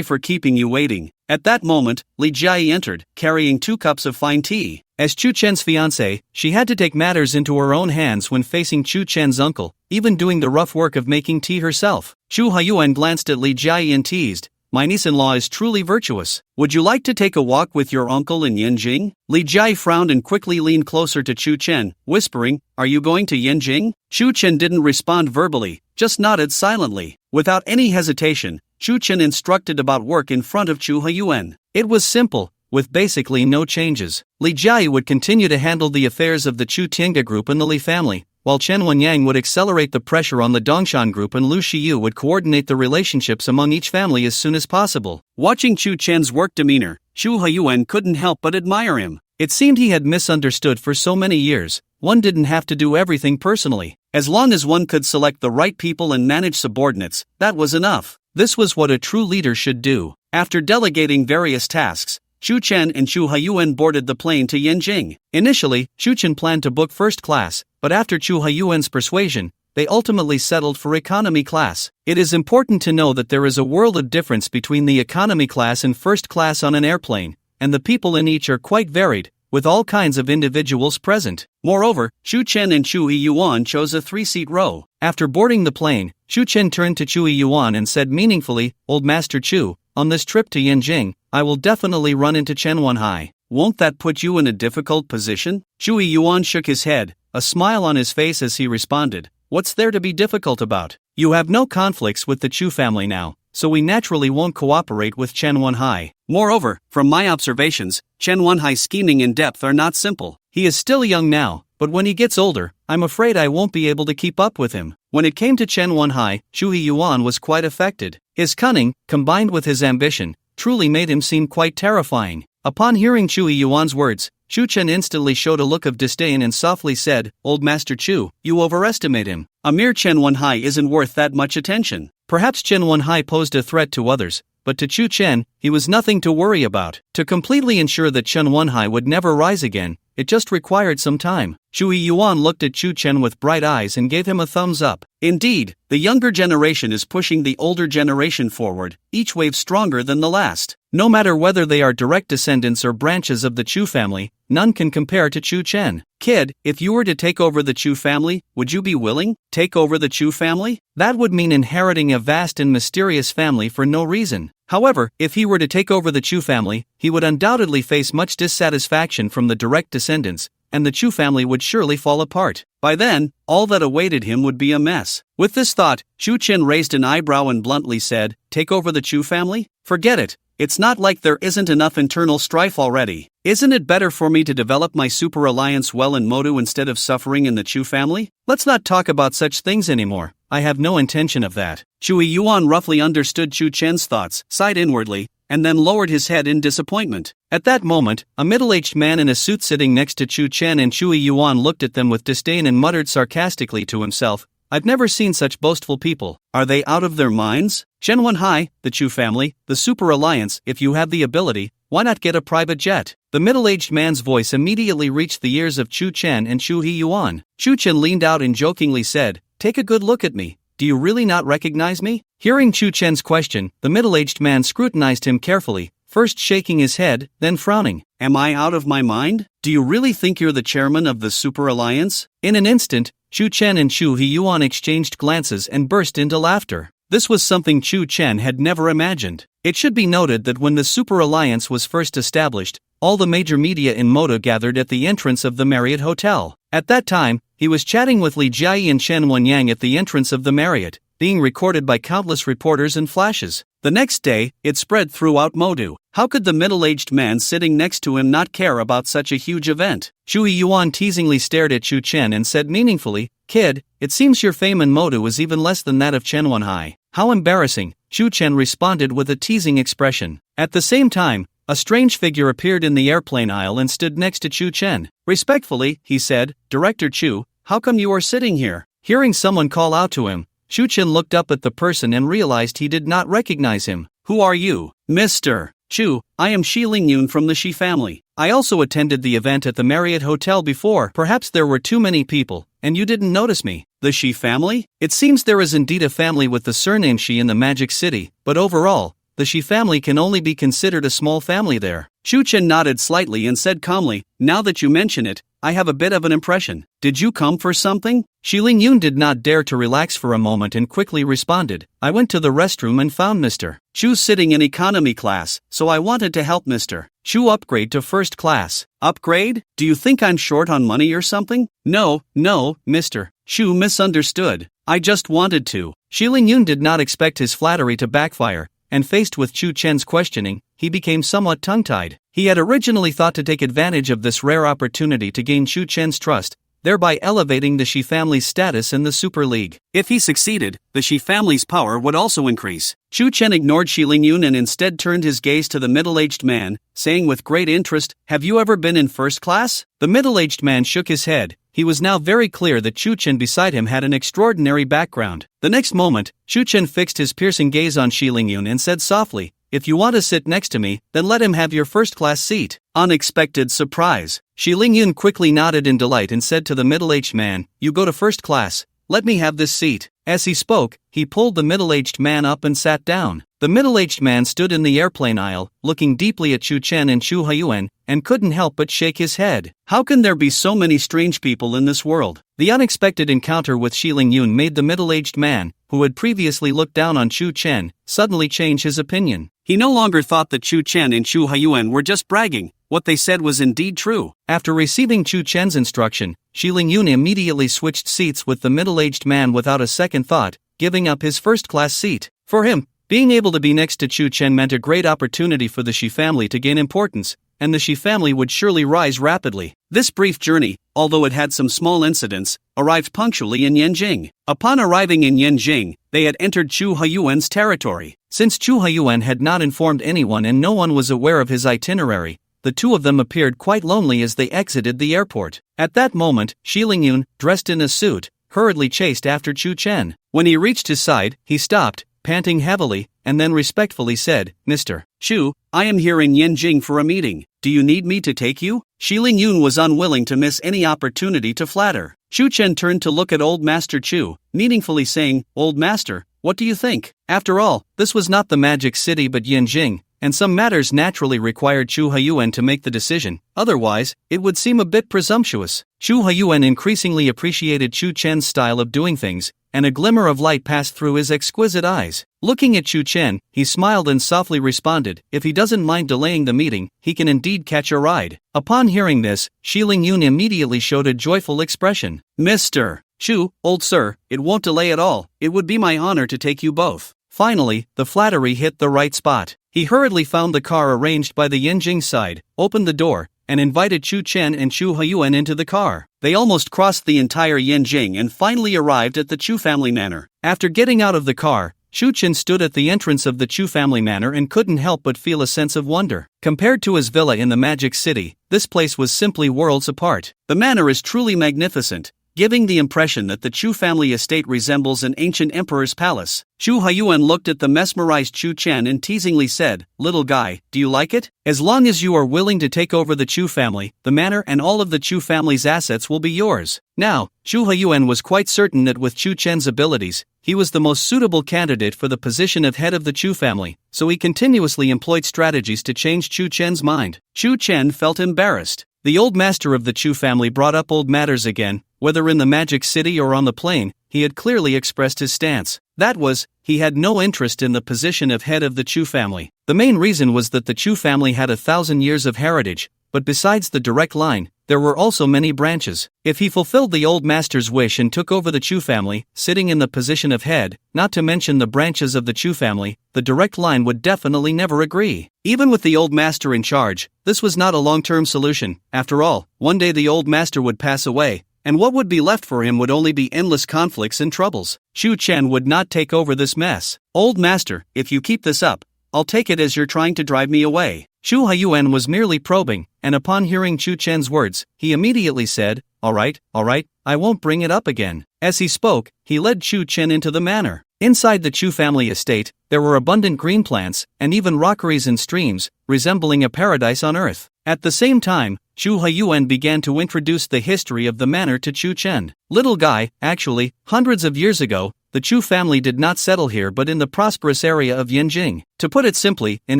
for keeping you waiting." At that moment, Li Jiai entered, carrying 2 cups of fine tea. As Chu Chen's fiancée, she had to take matters into her own hands when facing Chu Chen's uncle, even doing the rough work of making tea herself. Chu Haiyuan glanced at Li Jiayi and teased, "My niece-in-law is truly virtuous. Would you like to take a walk with your uncle in Yanjing?" Li Jiayi frowned and quickly leaned closer to Chu Chen, whispering, "Are you going to Yanjing?" Chu Chen didn't respond verbally, just nodded silently. Without any hesitation, Chu Chen instructed about work in front of Chu Haiyuan. It was simple, with basically no changes. Li Jiayi would continue to handle the affairs of the Chu Tiange group and the Li family, while Chen Wenyang would accelerate the pressure on the Dongshan group and Lu Shiyu would coordinate the relationships among each family as soon as possible. Watching Chu Chen's work demeanor, Chu Haiyuan couldn't help but admire him. It seemed he had misunderstood for so many years. One didn't have to do everything personally. As long as one could select the right people and manage subordinates, that was enough. This was what a true leader should do. After delegating various tasks, Chu Chen and Chu Haiyuan boarded the plane to Yanjing. Initially, Chu Chen planned to book first class, but after Chu Haiyuan's persuasion, they ultimately settled for economy class. It is important to know that there is a world of difference between the economy class and first class on an airplane, and the people in each are quite varied, with all kinds of individuals present. Moreover, Chu Chen and Chu Yuan chose a 3-seat row. After boarding the plane, Chu Chen turned to Chu Yuan and said meaningfully, "Old Master Chu, on this trip to Yanjing, I will definitely run into Chen Wenhai. Won't that put you in a difficult position?" Chu Yuan shook his head, a smile on his face as he responded, "What's there to be difficult about? You have no conflicts with the Chu family now, so we naturally won't cooperate with Chen Wenhai. Moreover, from my observations, Chen Wenhai's scheming and depth are not simple. He is still young now, but when he gets older, I'm afraid I won't be able to keep up with him." When it came to Chen Wenhai, Chu Yuan was quite affected. His cunning, combined with his ambition, truly made him seem quite terrifying. Upon hearing Chu Yuan's words, Chu Chen instantly showed a look of disdain and softly said, "Old Master Chu, you overestimate him. A mere Chen Wenhai isn't worth that much attention." Perhaps Chen Wenhai posed a threat to others, but to Chu Chen, he was nothing to worry about. To completely ensure that Chen Wenhai would never rise again, it just required some time. Chu Yuan looked at Chu Chen with bright eyes and gave him a thumbs up. Indeed, the younger generation is pushing the older generation forward, each wave stronger than the last. No matter whether they are direct descendants or branches of the Chu family, none can compare to Chu Chen. "Kid, if you were to take over the Chu family, would you be willing? Take over the Chu family? That would mean inheriting a vast and mysterious family for no reason. However, if he were to take over the Chu family, he would undoubtedly face much dissatisfaction from the direct descendants, and the Chu family would surely fall apart. By then, all that awaited him would be a mess." With this thought, Chu Chen raised an eyebrow and bluntly said, "Take over the Chu family? Forget it. It's not like there isn't enough internal strife already. Isn't it better for me to develop my super alliance well in Modu instead of suffering in the Chu family? Let's not talk about such things anymore. I have no intention of that." Chu Yuan roughly understood Chu Chen's thoughts, sighed inwardly, and then lowered his head in disappointment. At that moment, a middle-aged man in a suit sitting next to Chu Chen and Chu Yuan looked at them with disdain and muttered sarcastically to himself, "I've never seen such boastful people. Are they out of their minds? Chen Wenhai, the Chu family, the Super Alliance, if you have the ability, why not get a private jet?" The middle-aged man's voice immediately reached the ears of Chu Chen and Chu Yuan. Chu Chen leaned out and jokingly said, "Take a good look at me. Do you really not recognize me?" Hearing Chu Chen's question, the middle-aged man scrutinized him carefully, first shaking his head, then frowning. "Am I out of my mind? Do you really think you're the chairman of the Super Alliance?" In an instant, Chu Chen and Chu Yuan exchanged glances and burst into laughter. This was something Chu Chen had never imagined. It should be noted that when the Super Alliance was first established, all the major media in Moda gathered at the entrance of the Marriott Hotel. At that time, he was chatting with Li Jiayi and Chen Wenyang at the entrance of the Marriott, being recorded by countless reporters and flashes. The next day, it spread throughout Modu. How could the middle-aged man sitting next to him not care about such a huge event? Chu Yuan teasingly stared at Chu Chen and said meaningfully, "Kid, it seems your fame in Modu is even less than that of Chen Wenhai." "How embarrassing," Chu Chen responded with a teasing expression. At the same time, a strange figure appeared in the airplane aisle and stood next to Chu Chen. Respectfully, he said, "Director Chu, how come you are sitting here?" Hearing someone call out to him, Chu Chen looked up at the person and realized he did not recognize him. "Who are you?" "Mr. Chu, I am Shi Lingyun from the Shi family. I also attended the event at the Marriott Hotel before. Perhaps there were too many people, and you didn't notice me." "The Shi family? It seems there is indeed a family with the surname Shi in the Magic City, but overall, the Shi family can only be considered a small family there. Chu Chen nodded slightly and said calmly, now that you mention it, I have a bit of an impression. Did you come for something? Shi Lingyun did not dare to relax for a moment and quickly responded, I went to the restroom and found Mr. Chu sitting in economy class, so I wanted to help Mr. Chu upgrade to first class. Upgrade? Do you think I'm short on money or something? No, Mr. Chu misunderstood. I just wanted to. Shi Lingyun did not expect his flattery to backfire, and faced with Chu Chen's questioning, he became somewhat tongue-tied. He had originally thought to take advantage of this rare opportunity to gain Chu Chen's trust, thereby elevating the Shi family's status in the Super League. If he succeeded, the Shi family's power would also increase. Chu Chen ignored Shi Lingyun and instead turned his gaze to the middle-aged man, saying with great interest, have you ever been in first class? The middle-aged man shook his head. He was now very clear that Chu Chen beside him had an extraordinary background. The next moment, Chu Chen fixed his piercing gaze on Shi Lingyun and said softly, if you want to sit next to me, then let him have your first-class seat. Unexpected surprise. Shi Lingyun quickly nodded in delight and said to the middle-aged man, you go to first class, let me have this seat. As he spoke, he pulled the middle-aged man up and sat down. The middle-aged man stood in the airplane aisle, looking deeply at Chu Chen and Chu Haiyuan, and couldn't help but shake his head. How can there be so many strange people in this world? The unexpected encounter with Shi Lingyun made the middle-aged man, who had previously looked down on Chu Chen, suddenly change his opinion. He no longer thought that Chu Chen and Chu Haiyuan were just bragging. What they said was indeed true. After receiving Chu Chen's instruction, Shi Lingyun immediately switched seats with the middle-aged man without a second thought, giving up his first-class seat. For him, being able to be next to Chu Chen meant a great opportunity for the Shi family to gain importance, and the Shi family would surely rise rapidly. This brief journey, although it had some small incidents, arrived punctually in Yanjing. Upon arriving in Yanjing, they had entered Chu Haiyuan's territory. Since Chu Haiyuan had not informed anyone and no one was aware of his itinerary, the two of them appeared quite lonely as they exited the airport. At that moment, Shi Lingyun, dressed in a suit, hurriedly chased after Chu Chen. When he reached his side, he stopped, panting heavily, and then respectfully said, Mr. Chu, I am here in Yanjing for a meeting. Do you need me to take you? Shi Lingyun was unwilling to miss any opportunity to flatter. Chu Chen turned to look at Old Master Chu, meaningfully saying, Old Master, what do you think? After all, this was not the Magic City but Yanjing, and some matters naturally required Chu Haiyuan to make the decision, otherwise, it would seem a bit presumptuous. Chu Haiyuan increasingly appreciated Chu Chen's style of doing things, and a glimmer of light passed through his exquisite eyes. Looking at Chu Chen, he smiled and softly responded, if he doesn't mind delaying the meeting, he can indeed catch a ride. Upon hearing this, Shi Lingyun immediately showed a joyful expression. Mr. Chu, old sir, it won't delay at all, it would be my honor to take you both. Finally, the flattery hit the right spot. He hurriedly found the car arranged by the Yanjing side, opened the door, and invited Chu Chen and Chu Haiyuan into the car. They almost crossed the entire Yanjing and finally arrived at the Chu family manor. After getting out of the car, Chu Chen stood at the entrance of the Chu family manor and couldn't help but feel a sense of wonder. Compared to his villa in the Magic City, this place was simply worlds apart. The manor is truly magnificent, giving the impression that the Chu family estate resembles an ancient emperor's palace. Chu Haiyuan looked at the mesmerized Chu Chen and teasingly said, little guy, do you like it? As long as you are willing to take over the Chu family, the manor and all of the Chu family's assets will be yours. Now, Chu Haiyuan was quite certain that with Chu Chen's abilities, he was the most suitable candidate for the position of head of the Chu family, so he continuously employed strategies to change Chu Chen's mind. Chu Chen felt embarrassed. The old master of the Chu family brought up old matters again. Whether in the Magic City or on the plane, he had clearly expressed his stance. That was, he had no interest in the position of head of the Chu family. The main reason was that the Chu family had 1,000 years of heritage, but besides the direct line, there were also many branches. If he fulfilled the old master's wish and took over the Chu family, sitting in the position of head, not to mention the branches of the Chu family, the direct line would definitely never agree. Even with the old master in charge, this was not a long-term solution. After all, one day the old master would pass away, and what would be left for him would only be endless conflicts and troubles. Chu Chen would not take over this mess. Old master, if you keep this up, I'll take it as you're trying to drive me away. Chu Haiyuan was merely probing, and upon hearing Chu Chen's words, he immediately said, all right, I won't bring it up again. As he spoke, he led Chu Chen into the manor. Inside the Chu family estate, there were abundant green plants, and even rockeries and streams, resembling a paradise on earth. At the same time, Chu Haiyuan began to introduce the history of the manor to Chu Chen. Little guy, actually, hundreds of years ago, the Chu family did not settle here but in the prosperous area of Yanjing. To put it simply, in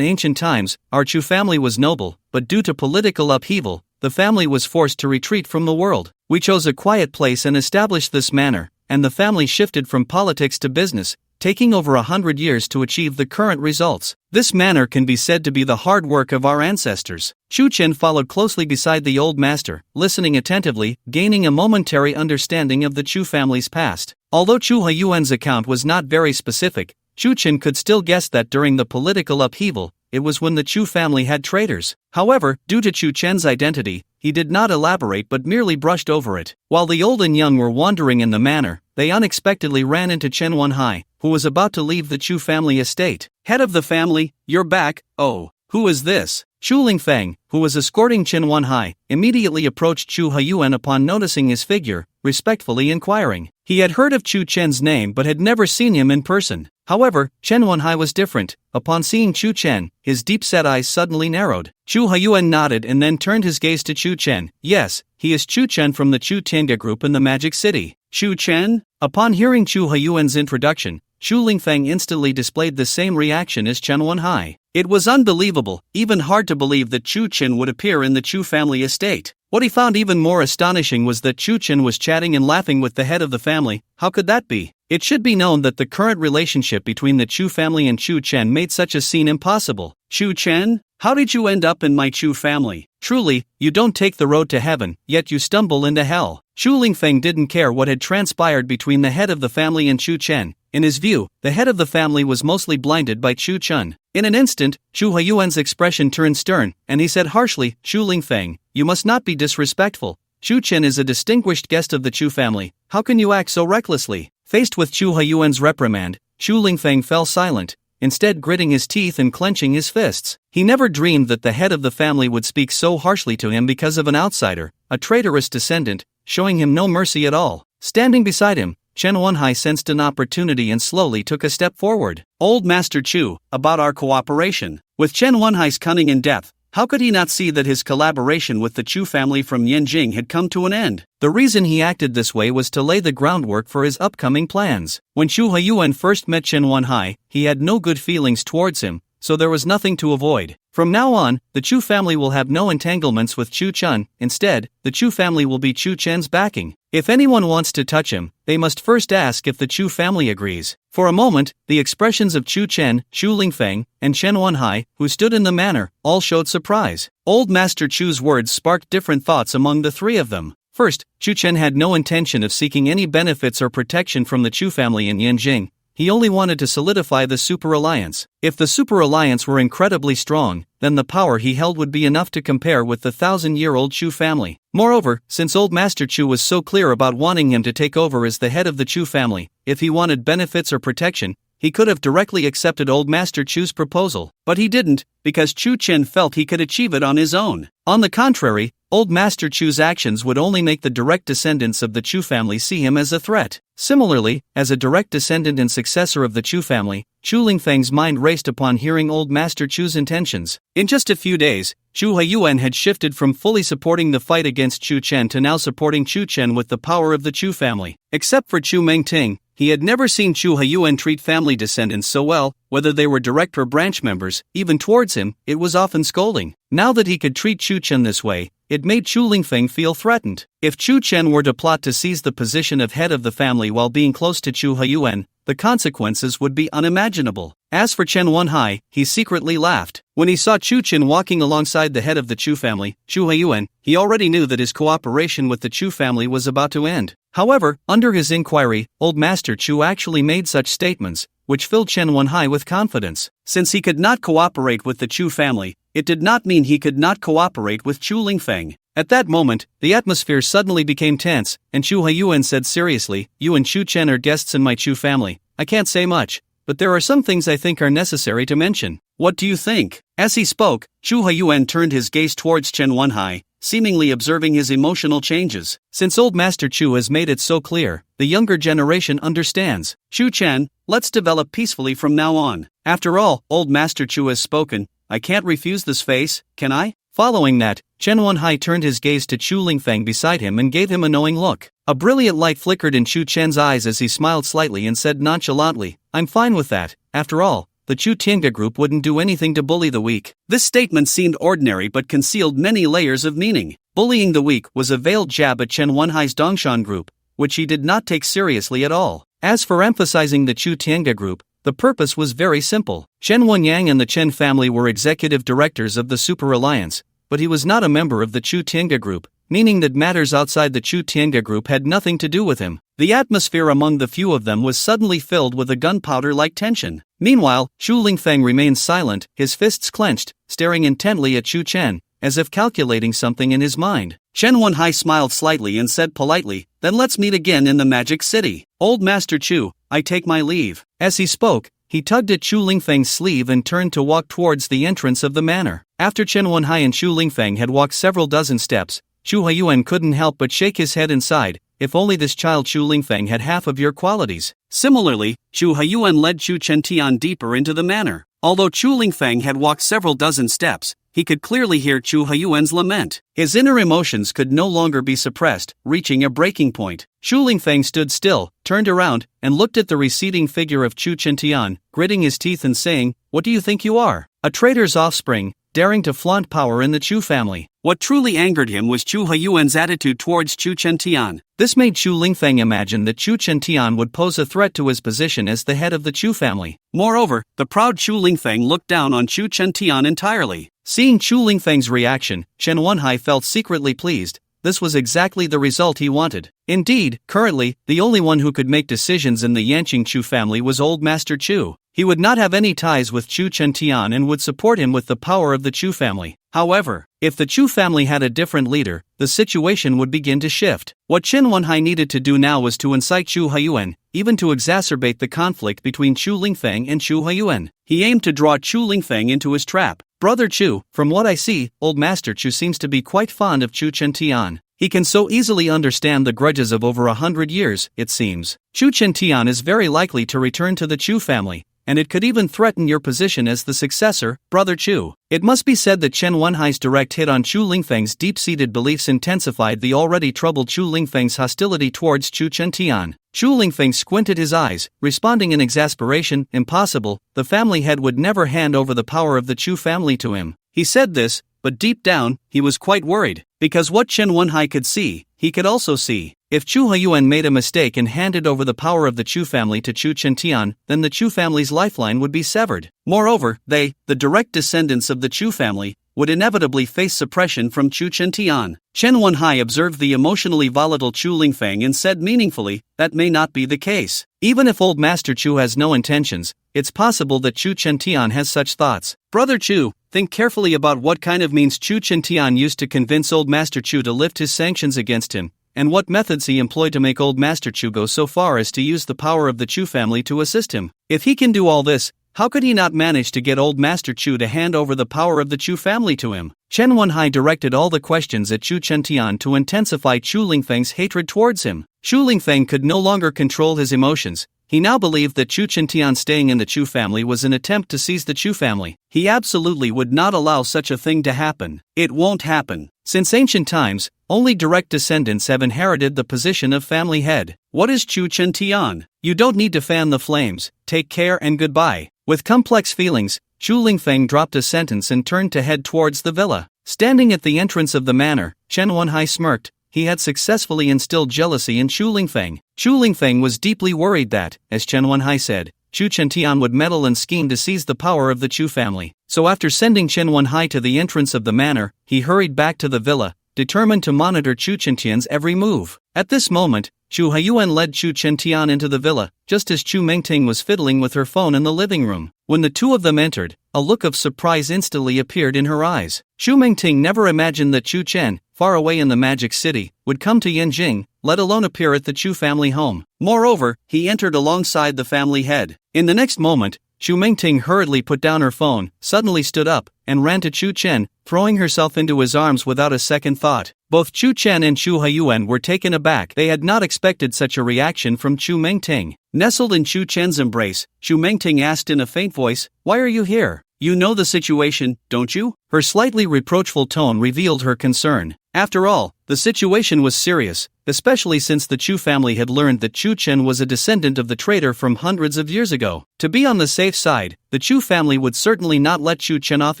ancient times, our Chu family was noble, but due to political upheaval, the family was forced to retreat from the world. We chose a quiet place and established this manor, and the family shifted from politics to business, taking over 100 years to achieve the current results. This manor can be said to be the hard work of our ancestors. Chu Chen followed closely beside the old master, listening attentively, gaining a momentary understanding of the Chu family's past. Although Chu Huiyuan's account was not very specific, Chu Chen could still guess that during the political upheaval, it was when the Chu family had traitors. However, due to Chu Chen's identity, he did not elaborate but merely brushed over it. While the old and young were wandering in the manor, they unexpectedly ran into Chen Wenhai, who was about to leave the Chu family estate. Head of the family, you're back. Oh, who is this? Shu Lingfeng, who was escorting Chen Wenhai, immediately approached Chu Huiyuan upon noticing his figure, respectfully inquiring. He had heard of Chu Chen's name but had never seen him in person. However, Chen Wenhai was different. Upon seeing Chu Chen, his deep-set eyes suddenly narrowed. Chu Huiyuan nodded and then turned his gaze to Chu Chen. Yes, he is Chu Chen from the Chu Tianga group in the Magic City. Chu Chen? Upon hearing Chu Huiyuan's introduction, Shu Lingfeng instantly displayed the same reaction as Chen Wenhai. It was unbelievable, even hard to believe that Chu Chen would appear in the Chu family estate. What he found even more astonishing was that Chu Chen was chatting and laughing with the head of the family. How could that be? It should be known that the current relationship between the Chu family and Chu Chen made such a scene impossible. Chu Chen? How did you end up in my Chu family? Truly, you don't take the road to heaven, yet you stumble into hell. Shu Lingfeng didn't care what had transpired between the head of the family and Chu Chen. In his view, the head of the family was mostly blinded by Chu Chen. In an instant, Chu Huiyuan's expression turned stern, and he said harshly, Shu Lingfeng, you must not be disrespectful. Chu Chen is a distinguished guest of the Chu family. How can you act so recklessly? Faced with Chu Huiyuan's reprimand, Shu Lingfeng fell silent, instead gritting his teeth and clenching his fists. He never dreamed that the head of the family would speak so harshly to him because of an outsider, a traitorous descendant, showing him no mercy at all. Standing beside him, Chen Wenhai sensed an opportunity and slowly took a step forward. Old Master Chu, about our cooperation. With Chen Wenhai's cunning and depth, how could he not see that his collaboration with the Chu family from Yanjing had come to an end? The reason he acted this way was to lay the groundwork for his upcoming plans. When Chu Huiyuan first met Chen Wenhai, he had no good feelings towards him, so there was nothing to avoid. From now on, the Chu family will have no entanglements with Chu Chen. Instead, the Chu family will be Chu Chen's backing. If anyone wants to touch him, they must first ask if the Chu family agrees. For a moment, the expressions of Chu Chen, Shu Lingfeng, and Chen Wenhai, who stood in the manor, all showed surprise. Old Master Chu's words sparked different thoughts among the three of them. First, Chu Chen had no intention of seeking any benefits or protection from the Chu family in Yanjing. He only wanted to solidify the Super Alliance. If the Super Alliance were incredibly strong, then the power he held would be enough to compare with the 1,000-year-old Chu family. Moreover, since Old Master Chu was so clear about wanting him to take over as the head of the Chu family, if he wanted benefits or protection, he could have directly accepted Old Master Chu's proposal. But he didn't, because Chu Chen felt he could achieve it on his own. On the contrary, Old Master Chu's actions would only make the direct descendants of the Chu family see him as a threat. Similarly, as a direct descendant and successor of the Chu family, Chu Lingfeng's mind raced upon hearing Old Master Chu's intentions. In just a few days, Chu Huiyuan had shifted from fully supporting the fight against Chu Chen to now supporting Chu Chen with the power of the Chu family. Except for Chu Mengting, he had never seen Chu Huiyuan treat family descendants so well, whether they were direct or branch members. Even towards him, it was often scolding. Now that he could treat Chu Chen this way, it made Chu Lingfeng feel threatened. If Chu Chen were to plot to seize the position of head of the family while being close to Chu Huiyuan, the consequences would be unimaginable. As for Chen Wenhai, he secretly laughed. When he saw Chu Chen walking alongside the head of the Chu family, Chu Huiyuan, he already knew that his cooperation with the Chu family was about to end. However, under his inquiry, Old Master Chu actually made such statements, which filled Chen Wenhai with confidence. Since he could not cooperate with the Chu family, it did not mean he could not cooperate with Chu Lingfeng. At that moment, the atmosphere suddenly became tense, and Chu Huiyuan said seriously, "You and Chu Chen are guests in my Chu family. I can't say much, but there are some things I think are necessary to mention. What do you think?" As he spoke, Chu Huiyuan turned his gaze towards Chen Wenhai, seemingly observing his emotional changes. Since Old Master Chu has made it so clear, the younger generation understands. Chu Chen, let's develop peacefully from now on. After all, Old Master Chu has spoken. I can't refuse this face, can I? Following that, Chen Wenhai turned his gaze to Chu Lingfeng beside him and gave him a knowing look. A brilliant light flickered in Chu Chen's eyes as he smiled slightly and said nonchalantly, "I'm fine with that. After all, the Chu Tiange group wouldn't do anything to bully the weak." This statement seemed ordinary but concealed many layers of meaning. Bullying the weak was a veiled jab at Chen Wenhai's Dongshan group, which he did not take seriously at all. As for emphasizing the Chu Tiange group, the purpose was very simple. Chen Wenyang and the Chen family were executive directors of the Super Alliance, but he was not a member of the Chu Tiange group, meaning that matters outside the Chu Tiange group had nothing to do with him. The atmosphere among the few of them was suddenly filled with a gunpowder-like tension. Meanwhile, Chu Lingfeng remained silent, his fists clenched, staring intently at Chu Chen, as if calculating something in his mind. Chen Wenhai smiled slightly and said politely, "Then let's meet again in the Magic City. Old Master Chu, I take my leave." As he spoke, he tugged at Chu Lingfeng's sleeve and turned to walk towards the entrance of the manor. After Chen Wenhai and Chu Lingfeng had walked several dozen steps, Chu Huiyuan couldn't help but shake his head and sighed, "If only this child Chu Lingfeng had half of your qualities." Similarly, Chu Huiyuan led Chu Chentian deeper into the manor. Although Chu Lingfeng had walked several dozen steps, he could clearly hear Chu Huiyuan's lament. His inner emotions could no longer be suppressed, reaching a breaking point. Chu Lingfeng stood still, turned around, and looked at the receding figure of Chu Chentian, gritting his teeth and saying, "What do you think you are? A traitor's offspring, daring to flaunt power in the Chu family." What truly angered him was Chu Huiyuan's attitude towards Chu Chentian. This made Chu Lingfeng imagine that Chu Chentian would pose a threat to his position as the head of the Chu family. Moreover, the proud Chu Lingfeng looked down on Chu Chentian entirely. Seeing Chu Lingfeng's reaction, Chen Wenhai felt secretly pleased. This was exactly the result he wanted. Indeed, currently, the only one who could make decisions in the Yanqing Chu family was Old Master Chu. He would not have any ties with Chu Chentian and would support him with the power of the Chu family. However, if the Chu family had a different leader, the situation would begin to shift. What Chen Wenhai needed to do now was to incite Chu Huiyuan, even to exacerbate the conflict between Chu Lingfeng and Chu Huiyuan. He aimed to draw Chu Lingfeng into his trap. "Brother Chu, from what I see, Old Master Chu seems to be quite fond of Chu Chentian. He can so easily understand the grudges of over 100 years, it seems. Chu Chentian is very likely to return to the Chu family, and it could even threaten your position as the successor, Brother Chu." It must be said that Chen Wenhai's direct hit on Chu Lingfeng's deep-seated beliefs intensified the already troubled Chu Lingfeng's hostility towards Chu Chentian. Chu Lingfeng squinted his eyes, responding in exasperation, "Impossible, the family head would never hand over the power of the Chu family to him." He said this, but deep down, he was quite worried, because what Chen Wenhai could see, he could also see. If Chu Huiyuan made a mistake and handed over the power of the Chu family to Chu Chentian, then the Chu family's lifeline would be severed. Moreover, they, the direct descendants of the Chu family, would inevitably face suppression from Chu Chentian. Chen Wenhai observed the emotionally volatile Chu Lingfeng and said meaningfully, "That may not be the case. Even if Old Master Chu has no intentions, it's possible that Chu Chentian has such thoughts. Brother Chu, think carefully about what kind of means Chu Chentian used to convince Old Master Chu to lift his sanctions against him, and what methods he employed to make Old Master Chu go so far as to use the power of the Chu family to assist him. If he can do all this, how could he not manage to get Old Master Chu to hand over the power of the Chu family to him?" Chen Wenhai directed all the questions at Chu Chentian to intensify Chu Lingfeng's hatred towards him. Chu Lingfeng could no longer control his emotions. He now believed that Chu Chentian staying in the Chu family was an attempt to seize the Chu family. He absolutely would not allow such a thing to happen. It won't happen. Since ancient times, only direct descendants have inherited the position of family head. What is Chu Chentian? You don't need to fan the flames. Take care and goodbye. With complex feelings, Chu Lingfeng dropped a sentence and turned to head towards the villa. Standing at the entrance of the manor, Chen Wenhai smirked. He had successfully instilled jealousy in Chu Lingfeng. Chu Lingfeng was deeply worried that, as Chen Wenhai said, Chu Chentian would meddle and scheme to seize the power of the Chu family. So after sending Chen Wenhai to the entrance of the manor, he hurried back to the villa, determined to monitor Chu Chentian's every move. At this moment, Chu Huiyuan led Chu Chentian into the villa, just as Chu Mengting was fiddling with her phone in the living room. When the two of them entered, a look of surprise instantly appeared in her eyes. Chu Mengting never imagined that Chu Chen, far away in the Magic City, would come to Yanjing, let alone appear at the Chu family home. Moreover, he entered alongside the family head. In the next moment, Chu Mengting hurriedly put down her phone, suddenly stood up, and ran to Chu Chen, throwing herself into his arms without a second thought. Both Chu Chen and Chu Huiyuan were taken aback. They had not expected such a reaction from Chu Mengting. Nestled in Chu Chen's embrace, Chu Mengting asked in a faint voice, "Why are you here?" You know the situation, don't you? Her slightly reproachful tone revealed her concern. After all, the situation was serious, especially since the Chu family had learned that Chu Chen was a descendant of the traitor from hundreds of years ago. To be on the safe side, the Chu family would certainly not let Chu Chen off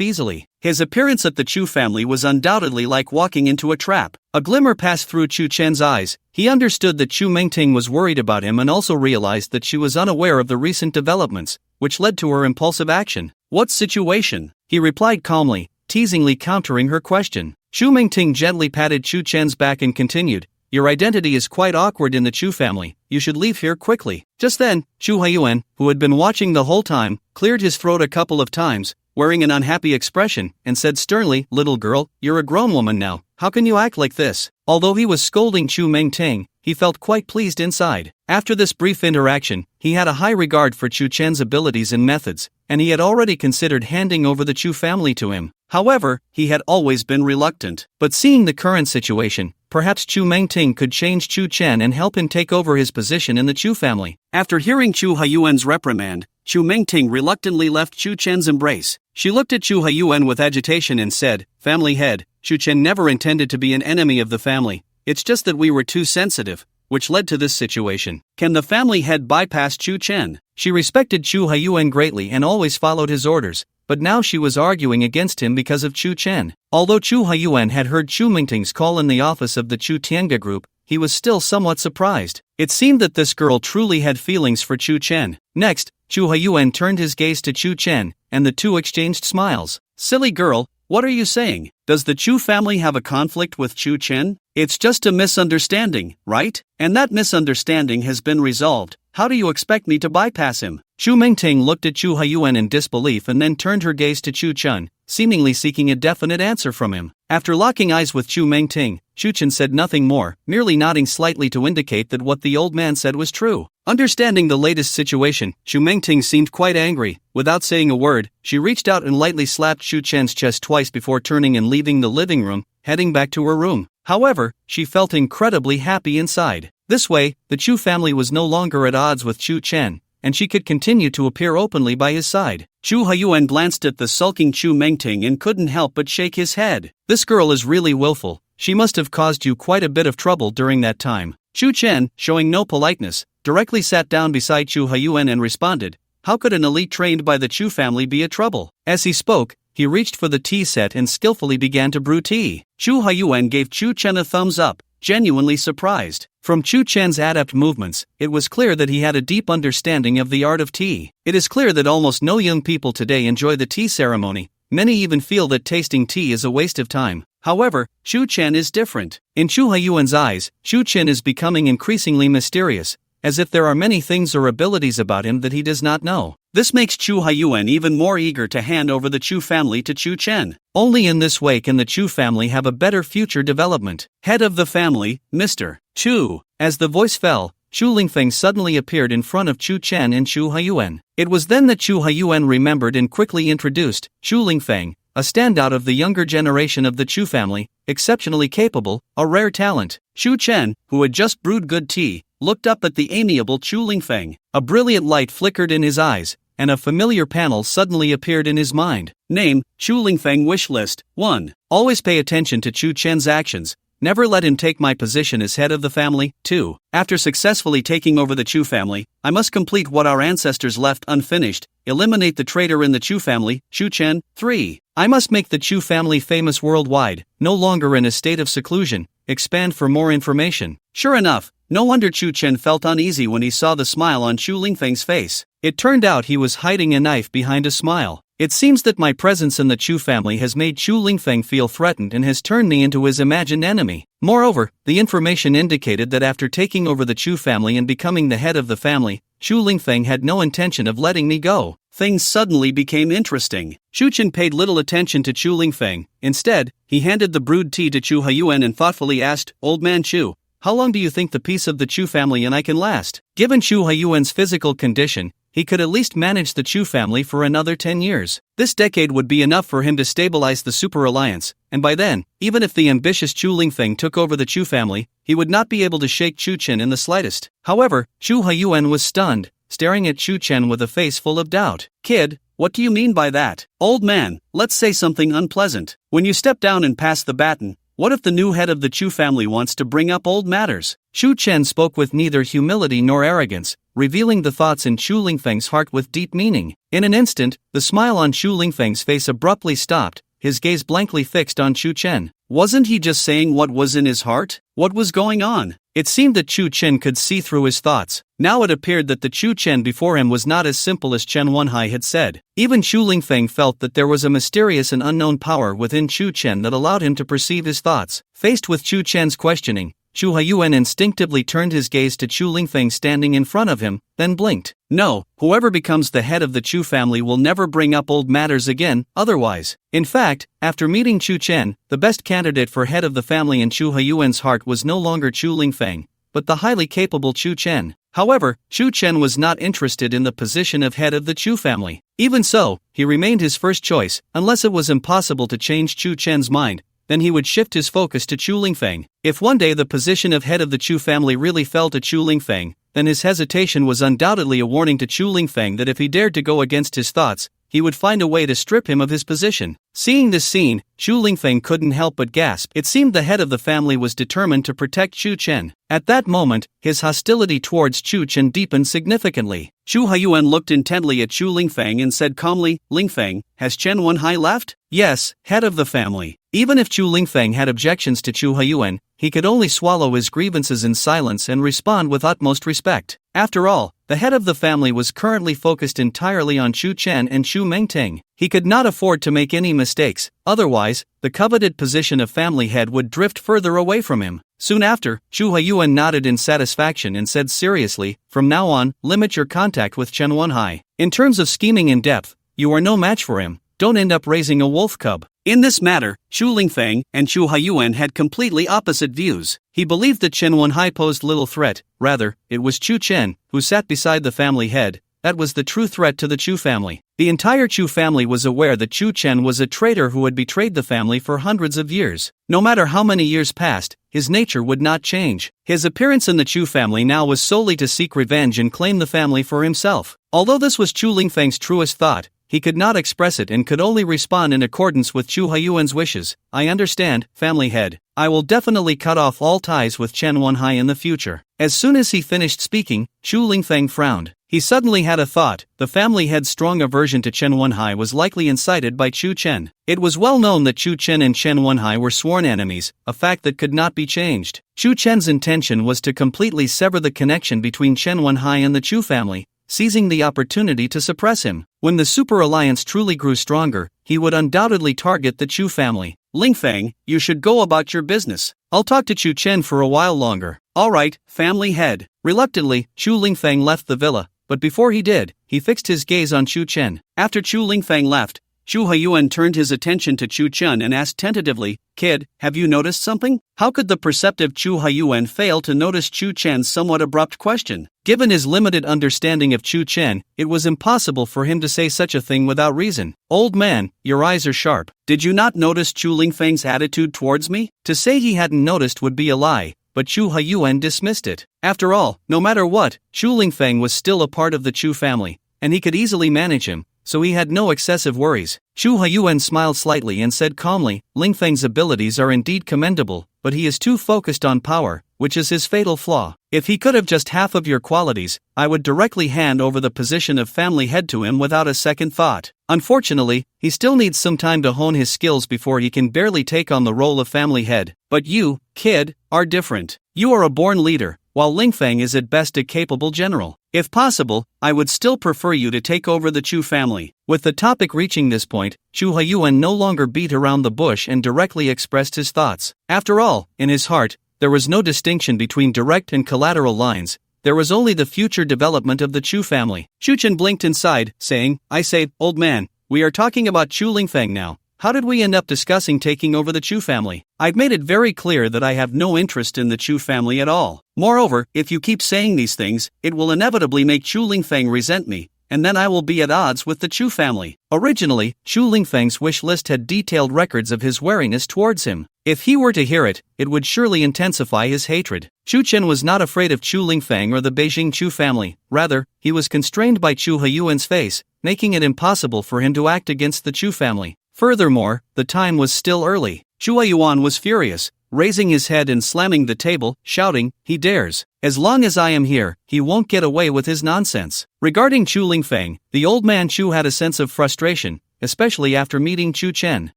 easily. His appearance at the Chu family was undoubtedly like walking into a trap. A glimmer passed through Chu Chen's eyes. He understood that Chu Mingting was worried about him and also realized that she was unaware of the recent developments, which led to her impulsive action. What situation? He replied calmly, teasingly countering her question. Chu Mingting gently patted Chu Chen's back and continued, "Your identity is quite awkward in the Chu family, you should leave here quickly." Just then, Chu Haiyuan, who had been watching the whole time, cleared his throat a couple of times, wearing an unhappy expression, and said sternly, "Little girl, you're a grown woman now, how can you act like this?" Although he was scolding Chu Mingting, he felt quite pleased inside. After this brief interaction, he had a high regard for Chu Chen's abilities and methods, and he had already considered handing over the Chu family to him. Hahowever, he had always been reluctant. But seeing the current situation, perhaps Chu Mingting could change Chu Chen and help him take over his position in the Chu family. After hearing Chu Haiyuan's reprimand, Chu Mingting reluctantly left Chu Chen's embrace. She looked at Chu Haiyuan with agitation and said, "Family head, Chu Chen never intended to be an enemy of the family, it's just that we were too sensitive, which led to this situation. Can the family head bypass Chu Chen?" She respected Chu Haiyuan greatly and always followed his orders, but now she was arguing against him because of Chu Chen. Although Chu Haiyuan had heard Chu Mingting's call in the office of the Chu Tianga group, he was still somewhat surprised. It seemed that this girl truly had feelings for Chu Chen. Next, Chu Haiyuan turned his gaze to Chu Chen, and the two exchanged smiles. "Silly girl, what are you saying? Does the Chu family have a conflict with Chu Chen? It's just a misunderstanding, right? And that misunderstanding has been resolved. How do you expect me to bypass him?" Chu Mingting looked at Chu Haiyuan in disbelief and then turned her gaze to Chu Chen, seemingly seeking a definite answer from him. After locking eyes with Chu Mingting, Chu Chen said nothing more, merely nodding slightly to indicate that what the old man said was true. Understanding the latest situation, Chu Mingting seemed quite angry. Without saying a word, she reached out and lightly slapped Chu Chen's chest twice before turning and leaving the living room, heading back to her room. However, she felt incredibly happy inside. This way, the Chu family was no longer at odds with Chu Chen, and she could continue to appear openly by his side. Chu Haiyuan glanced at the sulking Chu Mingting and couldn't help but shake his head. "This girl is really willful. She must have caused you quite a bit of trouble during that time." Chu Chen, showing no politeness, directly sat down beside Chu Haiyuan and responded, "How could an elite trained by the Chu family be a trouble?" As he spoke, he reached for the tea set and skillfully began to brew tea. Chu Haiyuan gave Chu Chen a thumbs up, genuinely surprised. From Chu Chen's adept movements, it was clear that he had a deep understanding of the art of tea. It is clear that almost no young people today enjoy the tea ceremony. Many even feel that tasting tea is a waste of time. However, Chu Chen is different. In Chu Haiyuan's eyes, Chu Chen is becoming increasingly mysterious, as if there are many things or abilities about him that he does not know. This makes Chu Haiyuan even more eager to hand over the Chu family to Chu Chen. Only in this way can the Chu family have a better future development. Head of the family, Mr. Chu. As the voice fell, Chu Lingfeng suddenly appeared in front of Chu Chen and Chu Haiyuan. It was then that Chu Haiyuan remembered and quickly introduced Chu Lingfeng, a standout of the younger generation of the Chu family, exceptionally capable, a rare talent. Chu Chen, who had just brewed good tea, looked up at the amiable Chu Lingfeng. A brilliant light flickered in his eyes, and a familiar panel suddenly appeared in his mind. Name, Chu Lingfeng wish list. 1. Always pay attention to Chu Chen's actions. Never let him take my position as head of the family. 2. After successfully taking over the Chu family, I must complete what our ancestors left unfinished, eliminate the traitor in the Chu family, Chu Chen. 3. I must make the Chu family famous worldwide, no longer in a state of seclusion, expand for more information. Sure enough, no wonder Chu Chen felt uneasy when he saw the smile on Chu Lingfeng's face. It turned out he was hiding a knife behind a smile. It seems that my presence in the Chu family has made Chu Lingfeng feel threatened and has turned me into his imagined enemy. Moreover, the information indicated that after taking over the Chu family and becoming the head of the family, Chu Lingfeng had no intention of letting me go. Things suddenly became interesting. Chu Chen paid little attention to Chu Lingfeng. Instead, he handed the brewed tea to Chu Haiyuan and thoughtfully asked, "Old man Chu, how long do you think the peace of the Chu family and I can last?" Given Chu Haiyuan's physical condition, he could at least manage the Chu family for another 10 years. This decade would be enough for him to stabilize the Super Alliance, and by then, even if the ambitious Chu Lingfeng took over the Chu family, he would not be able to shake Chu Chen in the slightest. However, Chu Haiyuan was stunned, staring at Chu Chen with a face full of doubt. "Kid, What do you mean by that? Old man, let's say something unpleasant. When you step down and pass the baton, what if the new head of the Chu family wants to bring up old matters? Chu Chen spoke with neither humility nor arrogance, revealing the thoughts in Chu Lingfeng's heart with deep meaning. In an instant, the smile on Chu Lingfeng's face abruptly stopped, his gaze blankly fixed on Chu Chen. Wasn't he just saying what was in his heart? What was going on? It seemed that Chu Chen could see through his thoughts. Now it appeared that the Chu Chen before him was not as simple as Chen Wenhai had said. Even Chu Lingfeng felt that there was a mysterious and unknown power within Chu Chen that allowed him to perceive his thoughts. Faced with Chu Chen's questioning, Chu Haiyuan instinctively turned his gaze to Chu Lingfeng standing in front of him, then blinked. No, whoever becomes the head of the Chu family will never bring up old matters again, otherwise. In fact, after meeting Chu Chen, the best candidate for head of the family in Chu Haiyuan's heart was no longer Chu Lingfeng, but the highly capable Chu Chen. However, Chu Chen was not interested in the position of head of the Chu family. Even so, he remained his first choice, unless it was impossible to change Chu Chen's mind. Then he would shift his focus to Chu Lingfeng. If one day the position of head of the Chu family really fell to Chu Lingfeng, then his hesitation was undoubtedly a warning to Chu Lingfeng that if he dared to go against his thoughts, he would find a way to strip him of his position. Seeing this scene, Chu Lingfeng couldn't help but gasp. It seemed the head of the family was determined to protect Chu Chen. At that moment, his hostility towards Chu Chen deepened significantly. Chu Haiyuan looked intently at Chu Lingfeng and said calmly, Lingfeng, has Chen Wenhai left? Yes, head of the family. Even if Chu Lingfeng had objections to Chu Haiyuan, he could only swallow his grievances in silence and respond with utmost respect. After all, the head of the family was currently focused entirely on Chu Chen and Chu Mengteng. He could not afford to make any mistakes, otherwise, the coveted position of family head would drift further away from him. Soon after, Chu Haiyuan nodded in satisfaction and said seriously, from now on, limit your contact with Chen Wenhai. In terms of scheming in depth, you are no match for him. Don't end up raising a wolf cub. In this matter, Chu Lingfeng and Chu Haiyuan had completely opposite views. He believed that Chen Wenhai posed little threat, rather, it was Chu Chen, who sat beside the family head, that was the true threat to the Chu family. The entire Chu family was aware that Chu Chen was a traitor who had betrayed the family for hundreds of years. No matter how many years passed, his nature would not change. His appearance in the Chu family now was solely to seek revenge and claim the family for himself. Although this was Chu Lingfeng's truest thought, he could not express it and could only respond in accordance with Chu Haiyuan's wishes. I understand, family head. I will definitely cut off all ties with Chen Wenhai in the future. As soon as he finished speaking, Chu Lingfeng frowned. He suddenly had a thought. The family head's strong aversion to Chen Wenhai was likely incited by Chu Chen. It was well known that Chu Chen and Chen Wenhai were sworn enemies, a fact that could not be changed. Chu Chen's intention was to completely sever the connection between Chen Wenhai and the Chu family, seizing the opportunity to suppress him. When the super alliance truly grew stronger, he would undoubtedly target the Chu family. Lingfeng, you should go about your business. I'll talk to Chu Chen for a while longer. Alright, family head. Reluctantly, Chu Lingfeng left the villa, but before he did, he fixed his gaze on Chu Chen. After Chu Lingfeng left, Chu Haiyuan turned his attention to Chu Chen and asked tentatively, Kid, have you noticed something? How could the perceptive Chu Haiyuan fail to notice Chu Chen's somewhat abrupt question? Given his limited understanding of Chu Chen, it was impossible for him to say such a thing without reason. Old man, your eyes are sharp. Did you not notice Chu Lingfeng's attitude towards me? To say he hadn't noticed would be a lie, but Chu Haiyuan dismissed it. After all, no matter what, Chu Lingfeng was still a part of the Chu family, and he could easily manage him, so he had no excessive worries. Chu Haiyuan smiled slightly and said calmly, Lingfeng's abilities are indeed commendable, but he is too focused on power, which is his fatal flaw. If he could have just half of your qualities, I would directly hand over the position of family head to him without a second thought. Unfortunately, he still needs some time to hone his skills before he can barely take on the role of family head. But you, kid, are different. You are a born leader, while Lingfeng is at best a capable general. If possible, I would still prefer you to take over the Chu family. With the topic reaching this point, Chu Haiyuan no longer beat around the bush and directly expressed his thoughts. After all, in his heart, there was no distinction between direct and collateral lines. There was only the future development of the Chu family. Chu Chen blinked and sighed, saying, I say, old man, we are talking about Chu Lingfeng now. How did we end up discussing taking over the Chu family? I've made it very clear that I have no interest in the Chu family at all. Moreover, if you keep saying these things, it will inevitably make Chu Lingfeng resent me, and then I will be at odds with the Chu family. Originally, Chu Lingfeng's wish list had detailed records of his wariness towards him. If he were to hear it, it would surely intensify his hatred. Chu Chen was not afraid of Chu Lingfang or the Beijing Chu family, rather, he was constrained by Chu Huiyuan's face, making it impossible for him to act against the Chu family. Furthermore, the time was still early. Chu Huiyuan was furious, raising his head and slamming the table, shouting, "He dares! As long as I am here, he won't get away with his nonsense." Regarding Chu Lingfang, the old man Chu had a sense of frustration, especially after meeting Chu Chen.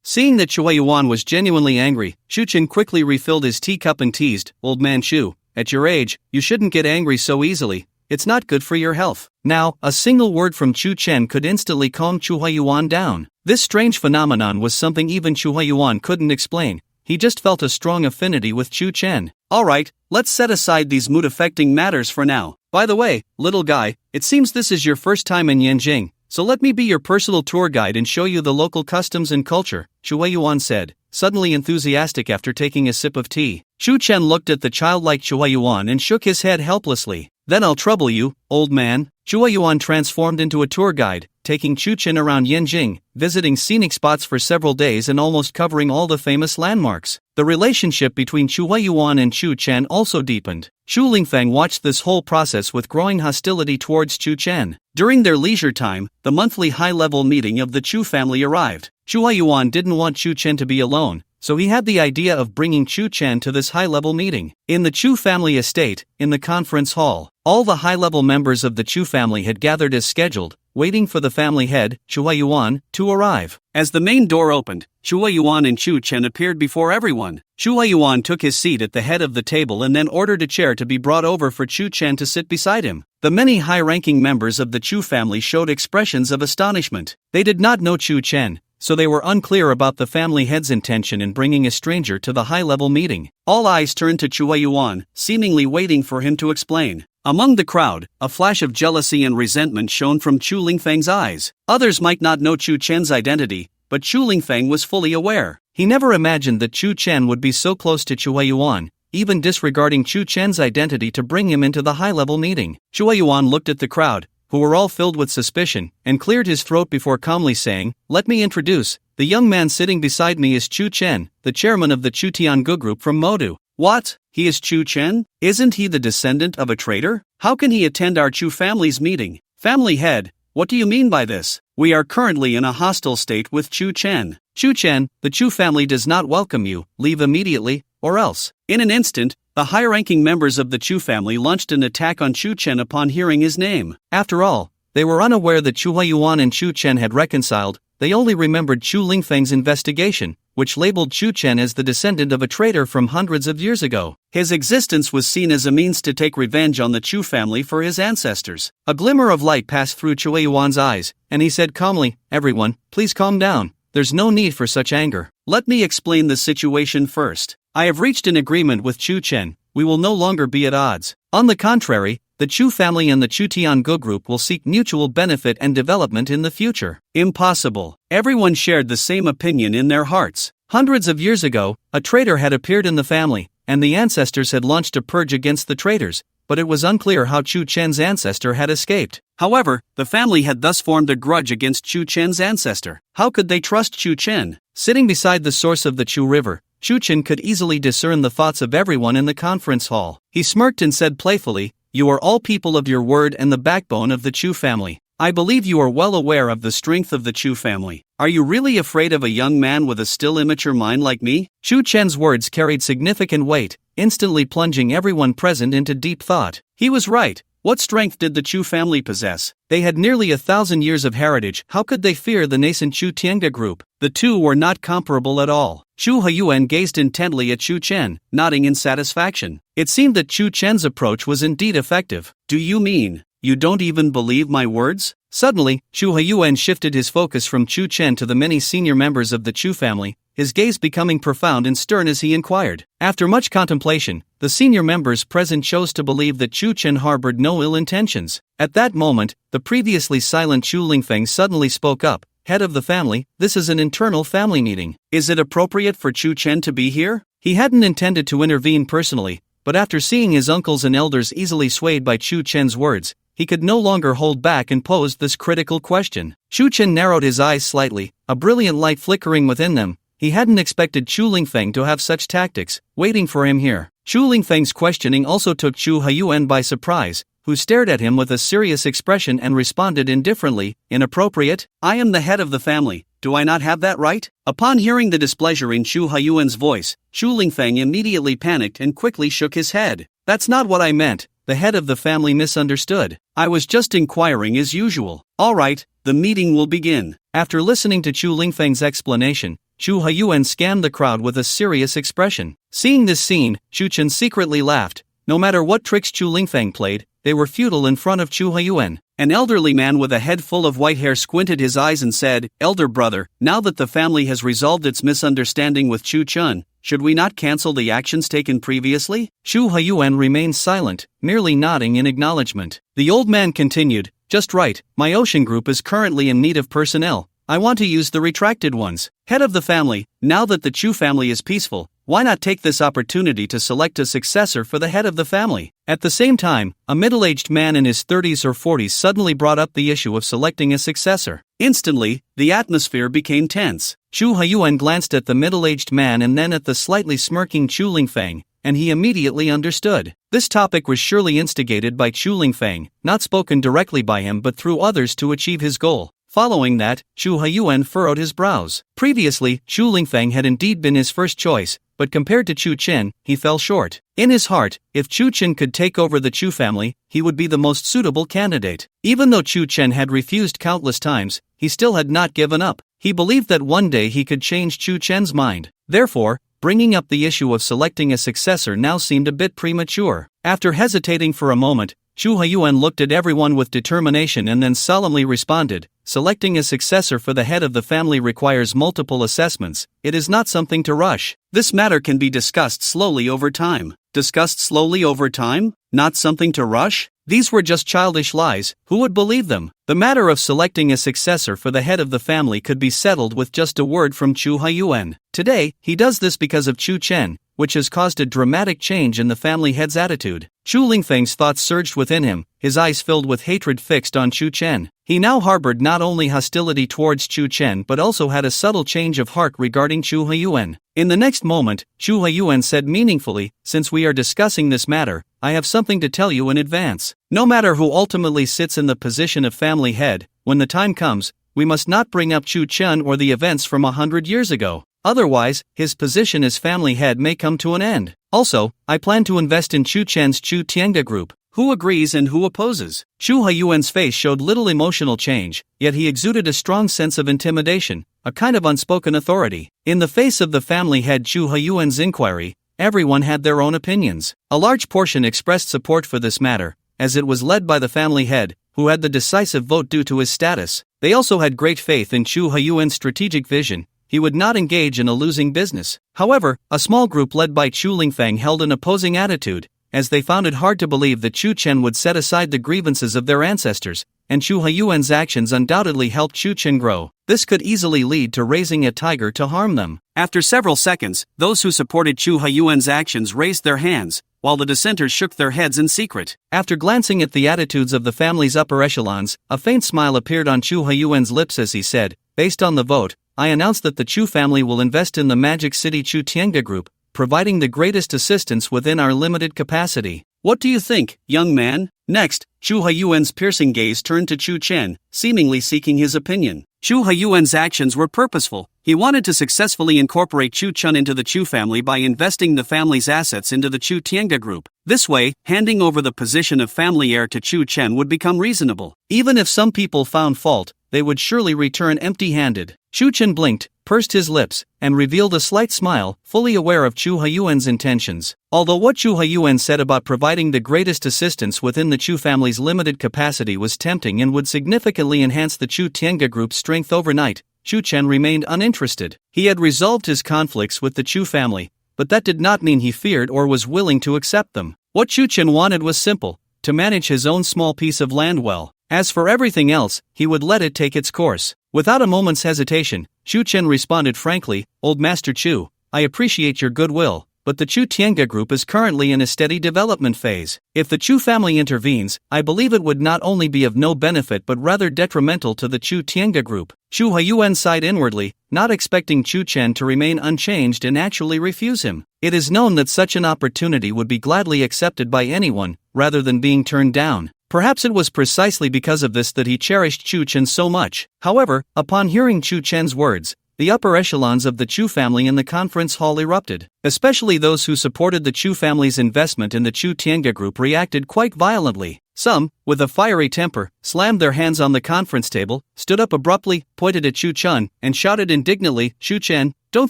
Seeing that Chu Huiyuan was genuinely angry, Chu Chen quickly refilled his teacup and teased, "Old man Chu, at your age, you shouldn't get angry so easily. It's not good for your health." Now, a single word from Chu Chen could instantly calm Chu Huiyuan down. This strange phenomenon was something even Chu Huiyuan couldn't explain. He just felt a strong affinity with Chu Chen. "Alright, let's set aside these mood-affecting matters for now. By the way, little guy, it seems this is your first time in Yanjing, so let me be your personal tour guide and show you the local customs and culture," Chu Huiyuan said, suddenly enthusiastic after taking a sip of tea. Chu Chen looked at the childlike Chu Huiyuan and shook his head helplessly. "Then I'll trouble you, old man." Chu Huiyuan transformed into a tour guide, taking Chu Chen around Yanjing, visiting scenic spots for several days and almost covering all the famous landmarks. The relationship between Chu Huiyuan and Chu Chen also deepened. Chu Lingfang watched this whole process with growing hostility towards Chu Chen. During their leisure time, the monthly high-level meeting of the Chu family arrived. Chu Huiyuan didn't want Chu Chen to be alone, so he had the idea of bringing Chu Chen to this high-level meeting. In the Chu family estate, in the conference hall, all the high-level members of the Chu family had gathered as scheduled, waiting for the family head, Chu Huiyuan, to arrive. As the main door opened, Chu Huiyuan and Chu Chen appeared before everyone. Chu Huiyuan took his seat at the head of the table and then ordered a chair to be brought over for Chu Chen to sit beside him. The many high-ranking members of the Chu family showed expressions of astonishment. They did not know Chu Chen, so they were unclear about the family head's intention in bringing a stranger to the high-level meeting. All eyes turned to Chu Huiyuan, seemingly waiting for him to explain. Among the crowd, a flash of jealousy and resentment shone from Chu Lingfang's eyes. Others might not know Chu Chen's identity, but Chu Lingfang was fully aware. He never imagined that Chu Chen would be so close to Chu Huiyuan, even disregarding Chu Chen's identity to bring him into the high-level meeting. Chu Huiyuan looked at the crowd, who were all filled with suspicion, and cleared his throat before calmly saying, "Let me introduce, the young man sitting beside me is Chu Chen, the chairman of the Chu Tiangu group from Modu." "What? He is Chu Chen? Isn't he the descendant of a traitor? How can he attend our Chu family's meeting?" "Family head, what do you mean by this? We are currently in a hostile state with Chu Chen. Chu Chen, the Chu family does not welcome you, leave immediately, or else." In an instant, the high-ranking members of the Chu family launched an attack on Chu Chen upon hearing his name. After all, they were unaware that Chu Huiyuan and Chu Chen had reconciled. They only remembered Chu Lingfang's investigation, which labeled Chu Chen as the descendant of a traitor from hundreds of years ago. His existence was seen as a means to take revenge on the Chu family for his ancestors. A glimmer of light passed through Chu Huiyuan's eyes, and he said calmly, "Everyone, please calm down. There's no need for such anger. Let me explain the situation first. I have reached an agreement with Chu Chen. We will no longer be at odds. On the contrary, the Chu family and the Chu Tiangu group will seek mutual benefit and development in the future." Impossible. Everyone shared the same opinion in their hearts. Hundreds of years ago, a traitor had appeared in the family, and the ancestors had launched a purge against the traitors, but it was unclear how Chu Chen's ancestor had escaped. However, the family had thus formed a grudge against Chu Chen's ancestor. How could they trust Chu Chen? Sitting beside the source of the Chu River, Chu Chen could easily discern the thoughts of everyone in the conference hall. He smirked and said playfully, "You are all people of your word and the backbone of the Chu family. I believe you are well aware of the strength of the Chu family. Are you really afraid of a young man with a still immature mind like me?" Chu Chen's words carried significant weight, instantly plunging everyone present into deep thought. He was right. What strength did the Chu family possess? They had nearly 1,000 years of heritage. How could they fear the nascent Chu Tiangu group? The two were not comparable at all. Chu Huiyuan gazed intently at Chu Chen, nodding in satisfaction. It seemed that Chu Chen's approach was indeed effective. "Do you mean you don't even believe my words?" Suddenly, Chu Huiyuan shifted his focus from Chu Chen to the many senior members of the Chu family, his gaze becoming profound and stern as he inquired. After much contemplation, the senior members present chose to believe that Chu Chen harbored no ill intentions. At that moment, the previously silent Chu Lingfang suddenly spoke up. "Head of the family, this is an internal family meeting. Is it appropriate for Chu Chen to be here?" He hadn't intended to intervene personally, but after seeing his uncles and elders easily swayed by Chu Chen's words, he could no longer hold back and posed this critical question. Chu Chen narrowed his eyes slightly, a brilliant light flickering within them. He hadn't expected Chu Lingfeng to have such tactics, waiting for him here. Chu Lingfeng's questioning also took Chu Haiyuan by surprise, who stared at him with a serious expression and responded indifferently, inappropriate? I am the head of the family, do I not have that right? Upon hearing the displeasure in Chu Haiyuan's voice, Chu Lingfeng immediately panicked and quickly shook his head. That's not what I meant, the head of the family misunderstood. I was just inquiring as usual. Alright, the meeting will begin. After listening to Chu Lingfeng's explanation, Chu Haiyuan scanned the crowd with a serious expression. Seeing this scene, Chu Chen secretly laughed. No matter what tricks Chu Lingfeng played, they were futile in front of Chu Haiyuan. An elderly man with a head full of white hair squinted his eyes and said, Elder brother, now that the family has resolved its misunderstanding with Chu Chen, should we not cancel the actions taken previously? Chu Haiyuan remained silent, merely nodding in acknowledgement. The old man continued, just right, my ocean group is currently in need of personnel. I want to use the retracted ones. Head of the family, now that the Chu family is peaceful, why not take this opportunity to select a successor for the head of the family? At the same time, a middle-aged man in his 30s or 40s suddenly brought up the issue of selecting a successor. Instantly, the atmosphere became tense. Chu Haiyuan glanced at the middle-aged man and then at the slightly smirking Chu Lingfeng, and he immediately understood. This topic was surely instigated by Chu Lingfeng, not spoken directly by him but through others to achieve his goal. Following that, Chu Haiyuan furrowed his brows. Previously, Chu Lingfeng had indeed been his first choice, but compared to Chu Chen, he fell short. In his heart, if Chu Chen could take over the Chu family, he would be the most suitable candidate. Even though Chu Chen had refused countless times, he still had not given up. He believed that one day he could change Chu Chen's mind. Therefore, bringing up the issue of selecting a successor now seemed a bit premature. After hesitating for a moment, Chu Haiyuan looked at everyone with determination and then solemnly responded, selecting a successor for the head of the family requires multiple assessments. It is not something to rush. This matter can be discussed slowly over time. Discussed slowly over time? Not something to rush? These were just childish lies, who would believe them? The matter of selecting a successor for the head of the family could be settled with just a word from Chu Haiyuan. Today, he does this because of Chu Chen, which has caused a dramatic change in the family head's attitude. Chu Lingfeng's thoughts surged within him, his eyes filled with hatred fixed on Chu Chen. He now harbored not only hostility towards Chu Chen but also had a subtle change of heart regarding Chu Haiyuan. In the next moment, Chu Haiyuan said meaningfully, since we are discussing this matter, I have something to tell you in advance. No matter who ultimately sits in the position of family head, when the time comes, we must not bring up Chu Chen or the events from 100 years ago. Otherwise, his position as family head may come to an end. Also, I plan to invest in Chu Chen's Chu Tianga group. Who agrees and who opposes? Chu Haiyuan's face showed little emotional change, yet he exuded a strong sense of intimidation, a kind of unspoken authority. In the face of the family head Chu Haiyuan's inquiry, everyone had their own opinions. A large portion expressed support for this matter, as it was led by the family head, who had the decisive vote due to his status. They also had great faith in Chu Haiyuan's strategic vision. He would not engage in a losing business. However, a small group led by Chu Lingfeng held an opposing attitude, as they found it hard to believe that Chu Chen would set aside the grievances of their ancestors, and Chu Haiyuan's actions undoubtedly helped Chu Chen grow. This could easily lead to raising a tiger to harm them. After several seconds, those who supported Chu Haiyuan's actions raised their hands, while the dissenters shook their heads in secret. After glancing at the attitudes of the family's upper echelons, a faint smile appeared on Chu Haiyuan's lips as he said, based on the vote, I announce that the Chu family will invest in the Magic City Chu Tianga Group, providing the greatest assistance within our limited capacity. What do you think, young man? Next, Chu Haiyuan's piercing gaze turned to Chu Chen, seemingly seeking his opinion. Chu Haiyuan's actions were purposeful. He wanted to successfully incorporate Chu Chen into the Chu family by investing the family's assets into the Chu Tianga Group. This way, handing over the position of family heir to Chu Chen would become reasonable. Even if some people found fault, they would surely return empty-handed. Chu Chen blinked, pursed his lips, and revealed a slight smile, fully aware of Chu Haiyuan's intentions. Although what Chu Haiyuan said about providing the greatest assistance within the Chu family's limited capacity was tempting and would significantly enhance the Chu Tianga Group's strength overnight, Chu Chen remained uninterested. He had resolved his conflicts with the Chu family, but that did not mean he feared or was willing to accept them. What Chu Chen wanted was simple, to manage his own small piece of land well. As for everything else, he would let it take its course. Without a moment's hesitation, Chu Chen responded frankly, Old Master Chu, I appreciate your goodwill, but the Chu Tiange group is currently in a steady development phase. If the Chu family intervenes, I believe it would not only be of no benefit but rather detrimental to the Chu Tiange group. Chu Huiyuan sighed inwardly, not expecting Chu Chen to remain unchanged and actually refuse him. It is known that such an opportunity would be gladly accepted by anyone, rather than being turned down. Perhaps it was precisely because of this that he cherished Chu Chen so much. However, upon hearing Chu Chen's words, the upper echelons of the Chu family in the conference hall erupted. Especially those who supported the Chu family's investment in the Chu Tiange group reacted quite violently. Some, with a fiery temper, slammed their hands on the conference table, stood up abruptly, pointed at Chu Chen, and shouted indignantly, "Chu Chen, don't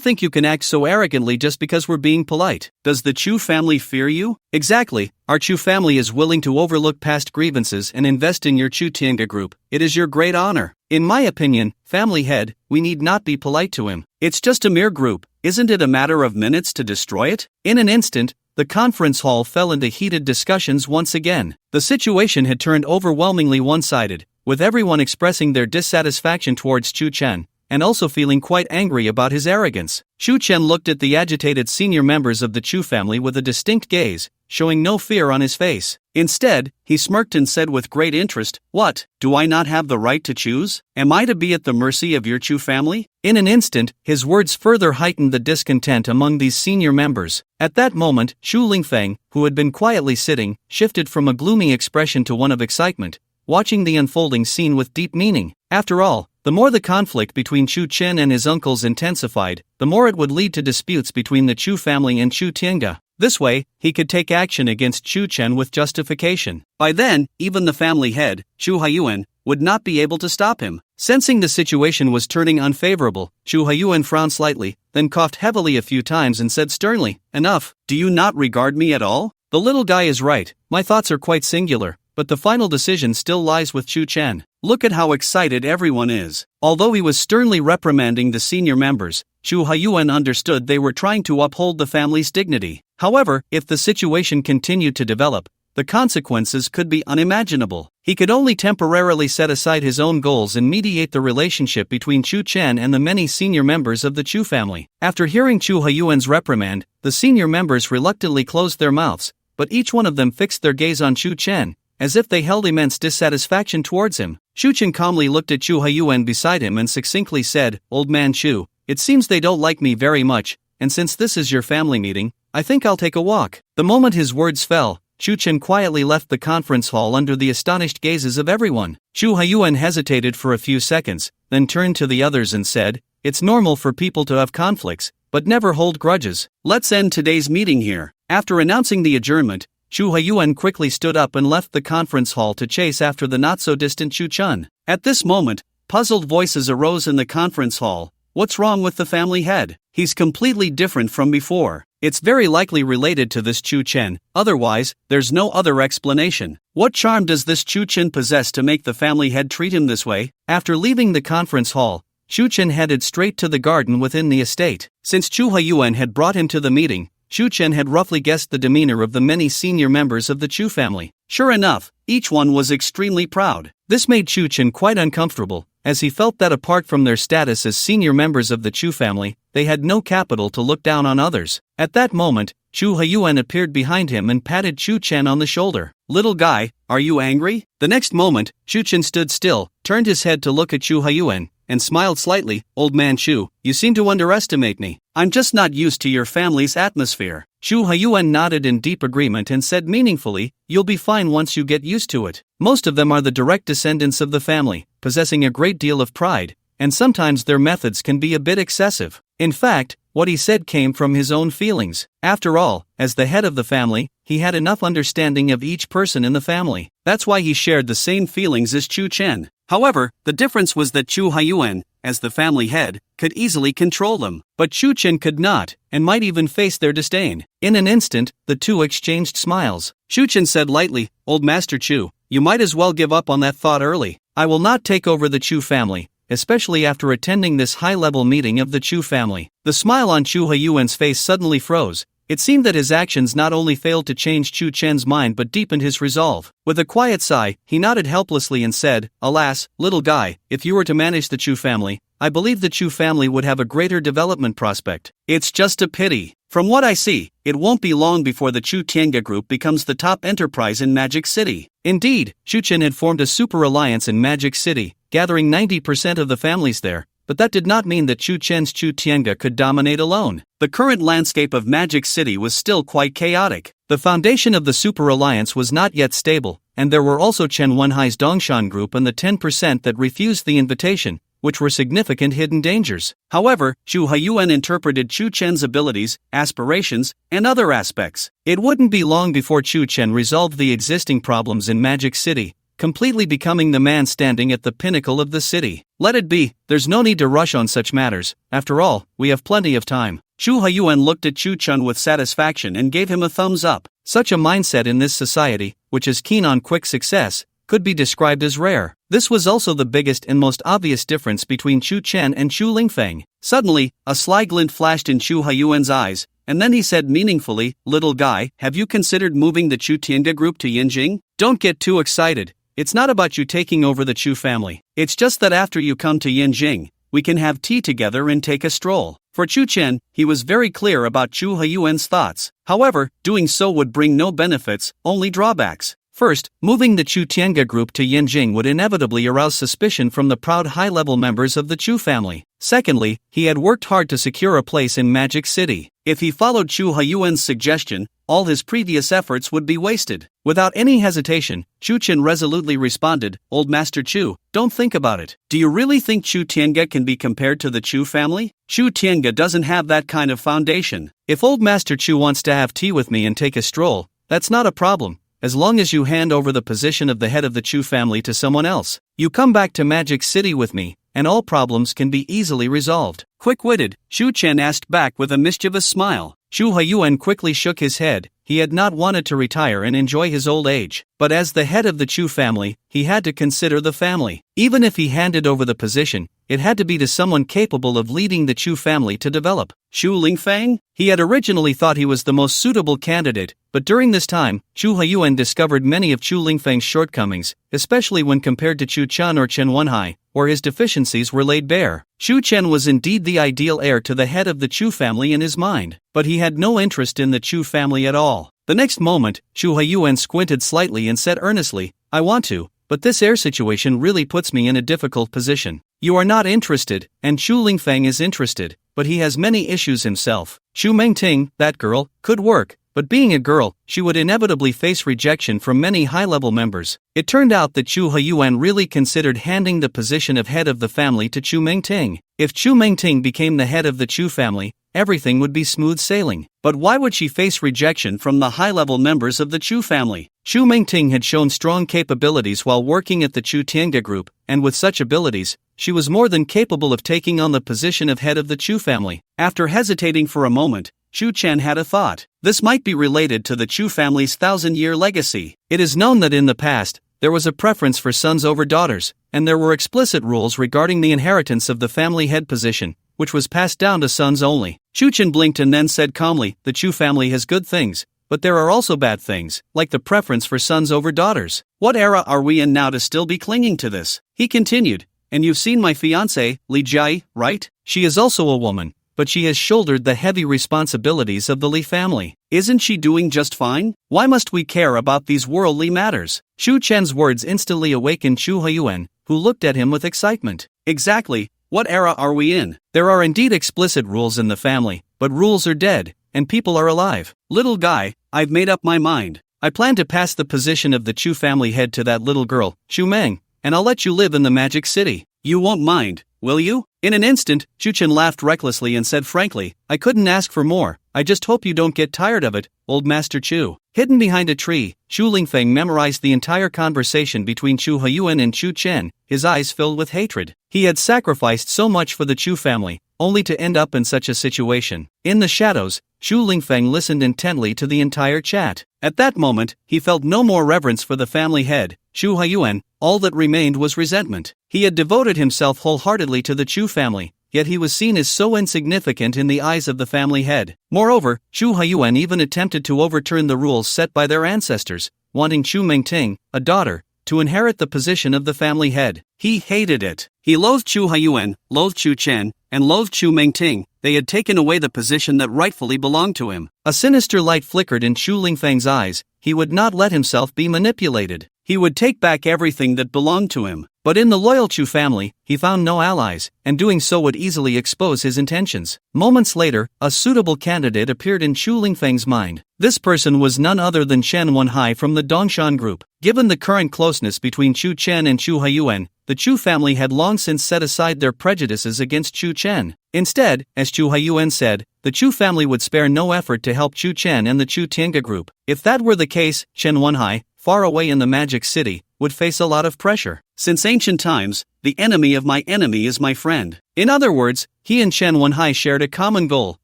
think you can act so arrogantly just because we're being polite. Does the Chu family fear you?" "Exactly, our Chu family is willing to overlook past grievances and invest in your Chu Tiange group. It is your great honor. In my opinion, family head, we need not be polite to him. It's just a mere group. Isn't it a matter of minutes to destroy it?" In an instant, the conference hall fell into heated discussions once again. The situation had turned overwhelmingly one-sided, with everyone expressing their dissatisfaction towards Chu Chen, and also feeling quite angry about his arrogance. Chu Chen looked at the agitated senior members of the Chu family with a distinct gaze, showing no fear on his face. Instead, he smirked and said with great interest, "What, do I not have the right to choose? Am I to be at the mercy of your Chu family?" In an instant, his words further heightened the discontent among these senior members. At that moment, Shu Lingfeng, who had been quietly sitting, shifted from a gloomy expression to one of excitement, watching the unfolding scene with deep meaning. After all, the more the conflict between Chu Chen and his uncles intensified, the more it would lead to disputes between the Chu family and Chu Tiange. This way, he could take action against Chu Chen with justification. By then, even the family head, Chu Huiyuan, would not be able to stop him. Sensing the situation was turning unfavorable, Chu Huiyuan frowned slightly, then coughed heavily a few times and said sternly, "Enough, do you not regard me at all? The little guy is right, my thoughts are quite singular, but the final decision still lies with Chu Chen. Look at how excited everyone is." Although he was sternly reprimanding the senior members, Chu Huiyuan understood they were trying to uphold the family's dignity. However, if the situation continued to develop, the consequences could be unimaginable. He could only temporarily set aside his own goals and mediate the relationship between Chu Chen and the many senior members of the Chu family. After hearing Chu Huiyuan's reprimand, the senior members reluctantly closed their mouths, but each one of them fixed their gaze on Chu Chen, as if they held immense dissatisfaction towards him. Chu Chen calmly looked at Chu Huiyuan beside him and succinctly said, "Old man Chu, it seems they don't like me very much, and since this is your family meeting, I think I'll take a walk." The moment his words fell, Chu Chen quietly left the conference hall under the astonished gazes of everyone. Chu Huiyuan hesitated for a few seconds, then turned to the others and said, "It's normal for people to have conflicts, but never hold grudges. Let's end today's meeting here." After announcing the adjournment, Chu Huiyuan quickly stood up and left the conference hall to chase after the not-so-distant Chu Chen. At this moment, puzzled voices arose in the conference hall. "What's wrong with the family head? He's completely different from before. It's very likely related to this Chu Chen, otherwise, there's no other explanation. What charm does this Chu Chen possess to make the family head treat him this way?" After leaving the conference hall, Chu Chen headed straight to the garden within the estate. Since Chu Huiyuan had brought him to the meeting, Chu Chen had roughly guessed the demeanor of the many senior members of the Chu family. Sure enough, each one was extremely proud. This made Chu Chen quite uncomfortable, as he felt that apart from their status as senior members of the Chu family, they had no capital to look down on others. At that moment, Chu Huiyuan appeared behind him and patted Chu Chen on the shoulder. "Little guy, are you angry?" The next moment, Chu Chen stood still, turned his head to look at Chu Huiyuan, and smiled slightly. "Old man Chu, you seem to underestimate me. I'm just not used to your family's atmosphere." Chu Huiyuan nodded in deep agreement and said meaningfully, "You'll be fine once you get used to it. Most of them are the direct descendants of the family, possessing a great deal of pride, and sometimes their methods can be a bit excessive." In fact, what he said came from his own feelings. After all, as the head of the family, he had enough understanding of each person in the family. That's why he shared the same feelings as Chu Chen. However, the difference was that Chu Huiyuan, as the family head, could easily control them, but Chu Chen could not, and might even face their disdain. In an instant, the two exchanged smiles. Chu Chen said lightly, "Old Master Chu, you might as well give up on that thought early. I will not take over the Chu family, especially after attending this high-level meeting of the Chu family." The smile on Chu Huiyuan's face suddenly froze. It seemed that his actions not only failed to change Chu Chen's mind but deepened his resolve. With a quiet sigh, he nodded helplessly and said, "Alas, little guy, if you were to manage the Chu family, I believe the Chu family would have a greater development prospect. It's just a pity." From what I see, it won't be long before the Chu Tianga group becomes the top enterprise in Magic City. Indeed, Chu Chen had formed a super alliance in Magic City, gathering 90% of the families there, but that did not mean that Chu Chen's Chu Tianga could dominate alone. The current landscape of Magic City was still quite chaotic. The foundation of the super alliance was not yet stable, and there were also Chen Wenhai's Dongshan group and the 10% that refused the invitation, which were significant hidden dangers. However, Chu Haiyuan interpreted Chu Chen's abilities, aspirations, and other aspects. It wouldn't be long before Chu Chen resolved the existing problems in Magic City, completely becoming the man standing at the pinnacle of the city. Let it be, there's no need to rush on such matters, after all, we have plenty of time. Chu Haiyuan looked at Chu Chen with satisfaction and gave him a thumbs up. Such a mindset in this society, which is keen on quick success, could be described as rare. This was also the biggest and most obvious difference between Chu Chen and Chu Lingfeng. Suddenly, a sly glint flashed in Chu Haiyuan's eyes, and then he said meaningfully, "Little guy, have you considered moving the Chu Tianga group to Yinjing? Don't get too excited. It's not about you taking over the Chu family. It's just that after you come to Yinjing, we can have tea together and take a stroll." For Chu Chen, he was very clear about Chu Haiyuan's thoughts. However, doing so would bring no benefits, only drawbacks. First, moving the Chu Tianga group to Yinjing would inevitably arouse suspicion from the proud high-level members of the Chu family. Secondly, he had worked hard to secure a place in Magic City. If he followed Chu Haiyuan's suggestion, all his previous efforts would be wasted. Without any hesitation, Chu Chen resolutely responded, "Old Master Chu, don't think about it. Do you really think Chu Tianga can be compared to the Chu family? Chu Tianga doesn't have that kind of foundation. If Old Master Chu wants to have tea with me and take a stroll, that's not a problem. As long as you hand over the position of the head of the Chu family to someone else, you come back to Magic City with me, and all problems can be easily resolved." Quick-witted, Chu Chen asked back with a mischievous smile. Chu Haiyuan quickly shook his head. He had not wanted to retire and enjoy his old age, but as the head of the Chu family, he had to consider the family. Even if he handed over the position, it had to be to someone capable of leading the Chu family to develop. Chu Lingfeng? He had originally thought he was the most suitable candidate, but during this time, Chu Haiyuan discovered many of Chu Lingfeng's shortcomings, especially when compared to Chu Chen or Chen Wenhai, where his deficiencies were laid bare. Chu Chen was indeed the ideal heir to the head of the Chu family in his mind, but he had no interest in the Chu family at all. The next moment, Chu Haiyuan squinted slightly and said earnestly, "I want to, but this heir situation really puts me in a difficult position. You are not interested, and Chu Lingfeng is interested, but he has many issues himself. Chu Mengting, that girl, could work, but being a girl, she would inevitably face rejection from many high-level members." It turned out that Chu Haiyuan really considered handing the position of head of the family to Chu Mengting. If Chu Mengting became the head of the Chu family, everything would be smooth sailing. But why would she face rejection from the high-level members of the Chu family? Chu Mengting had shown strong capabilities while working at the Chu Tianga group, and with such abilities, she was more than capable of taking on the position of head of the Chu family. After hesitating for a moment, Chu Chen had a thought. This might be related to the Chu family's 1,000-year legacy. It is known that in the past, there was a preference for sons over daughters, and there were explicit rules regarding the inheritance of the family head position, which was passed down to sons only. Chu Chen blinked and then said calmly, "The Chu family has good things, but there are also bad things, like the preference for sons over daughters. What era are we in now to still be clinging to this?" He continued, "And you've seen my fiancée, Li Jia, right? She is also a woman, but she has shouldered the heavy responsibilities of the Li family. Isn't she doing just fine? Why must we care about these worldly matters?" Chu Chen's words instantly awakened Chu Haiyuan, who looked at him with excitement. "Exactly, what era are we in? There are indeed explicit rules in the family, but rules are dead, and people are alive. Little guy, I've made up my mind. I plan to pass the position of the Chu family head to that little girl, Chu Meng, and I'll let you live in the Magic City. You won't mind, will you?" In an instant, Chu Chen laughed recklessly and said frankly, "I couldn't ask for more. I just hope you don't get tired of it, Old Master Chu." Hidden behind a tree, Chu Lingfeng memorized the entire conversation between Chu Haiyuan and Chu Chen, his eyes filled with hatred. He had sacrificed so much for the Chu family, only to end up in such a situation. In the shadows, Chu Lingfeng listened intently to the entire chat. At that moment, he felt no more reverence for the family head, Chu Haiyuan. All that remained was resentment. He had devoted himself wholeheartedly to the Chu family, yet he was seen as so insignificant in the eyes of the family head. Moreover, Chu Haiyuan even attempted to overturn the rules set by their ancestors, wanting Chu Mengting, a daughter, to inherit the position of the family head. He hated it. He loathed Chu Haiyuan, loathed Chu Chen, and loathed Chu Mengting. They had taken away the position that rightfully belonged to him. A sinister light flickered in Chu Lingfeng's eyes. He would not let himself be manipulated. He would take back everything that belonged to him. But in the loyal Chu family, he found no allies, and doing so would easily expose his intentions. Moments later, a suitable candidate appeared in Chu Lingfeng's mind. This person was none other than Chen Wenhai from the Dongshan group. Given the current closeness between Chu Chen and Chu Haiyuan, the Chu family had long since set aside their prejudices against Chu Chen. Instead, as Chu Haiyuan said, the Chu family would spare no effort to help Chu Chen and the Chu Tiange group. If that were the case, Chen Wenhai, far away in the Magic City, would face a lot of pressure. Since ancient times, the enemy of my enemy is my friend. In other words, he and Chen Wenhai shared a common goal,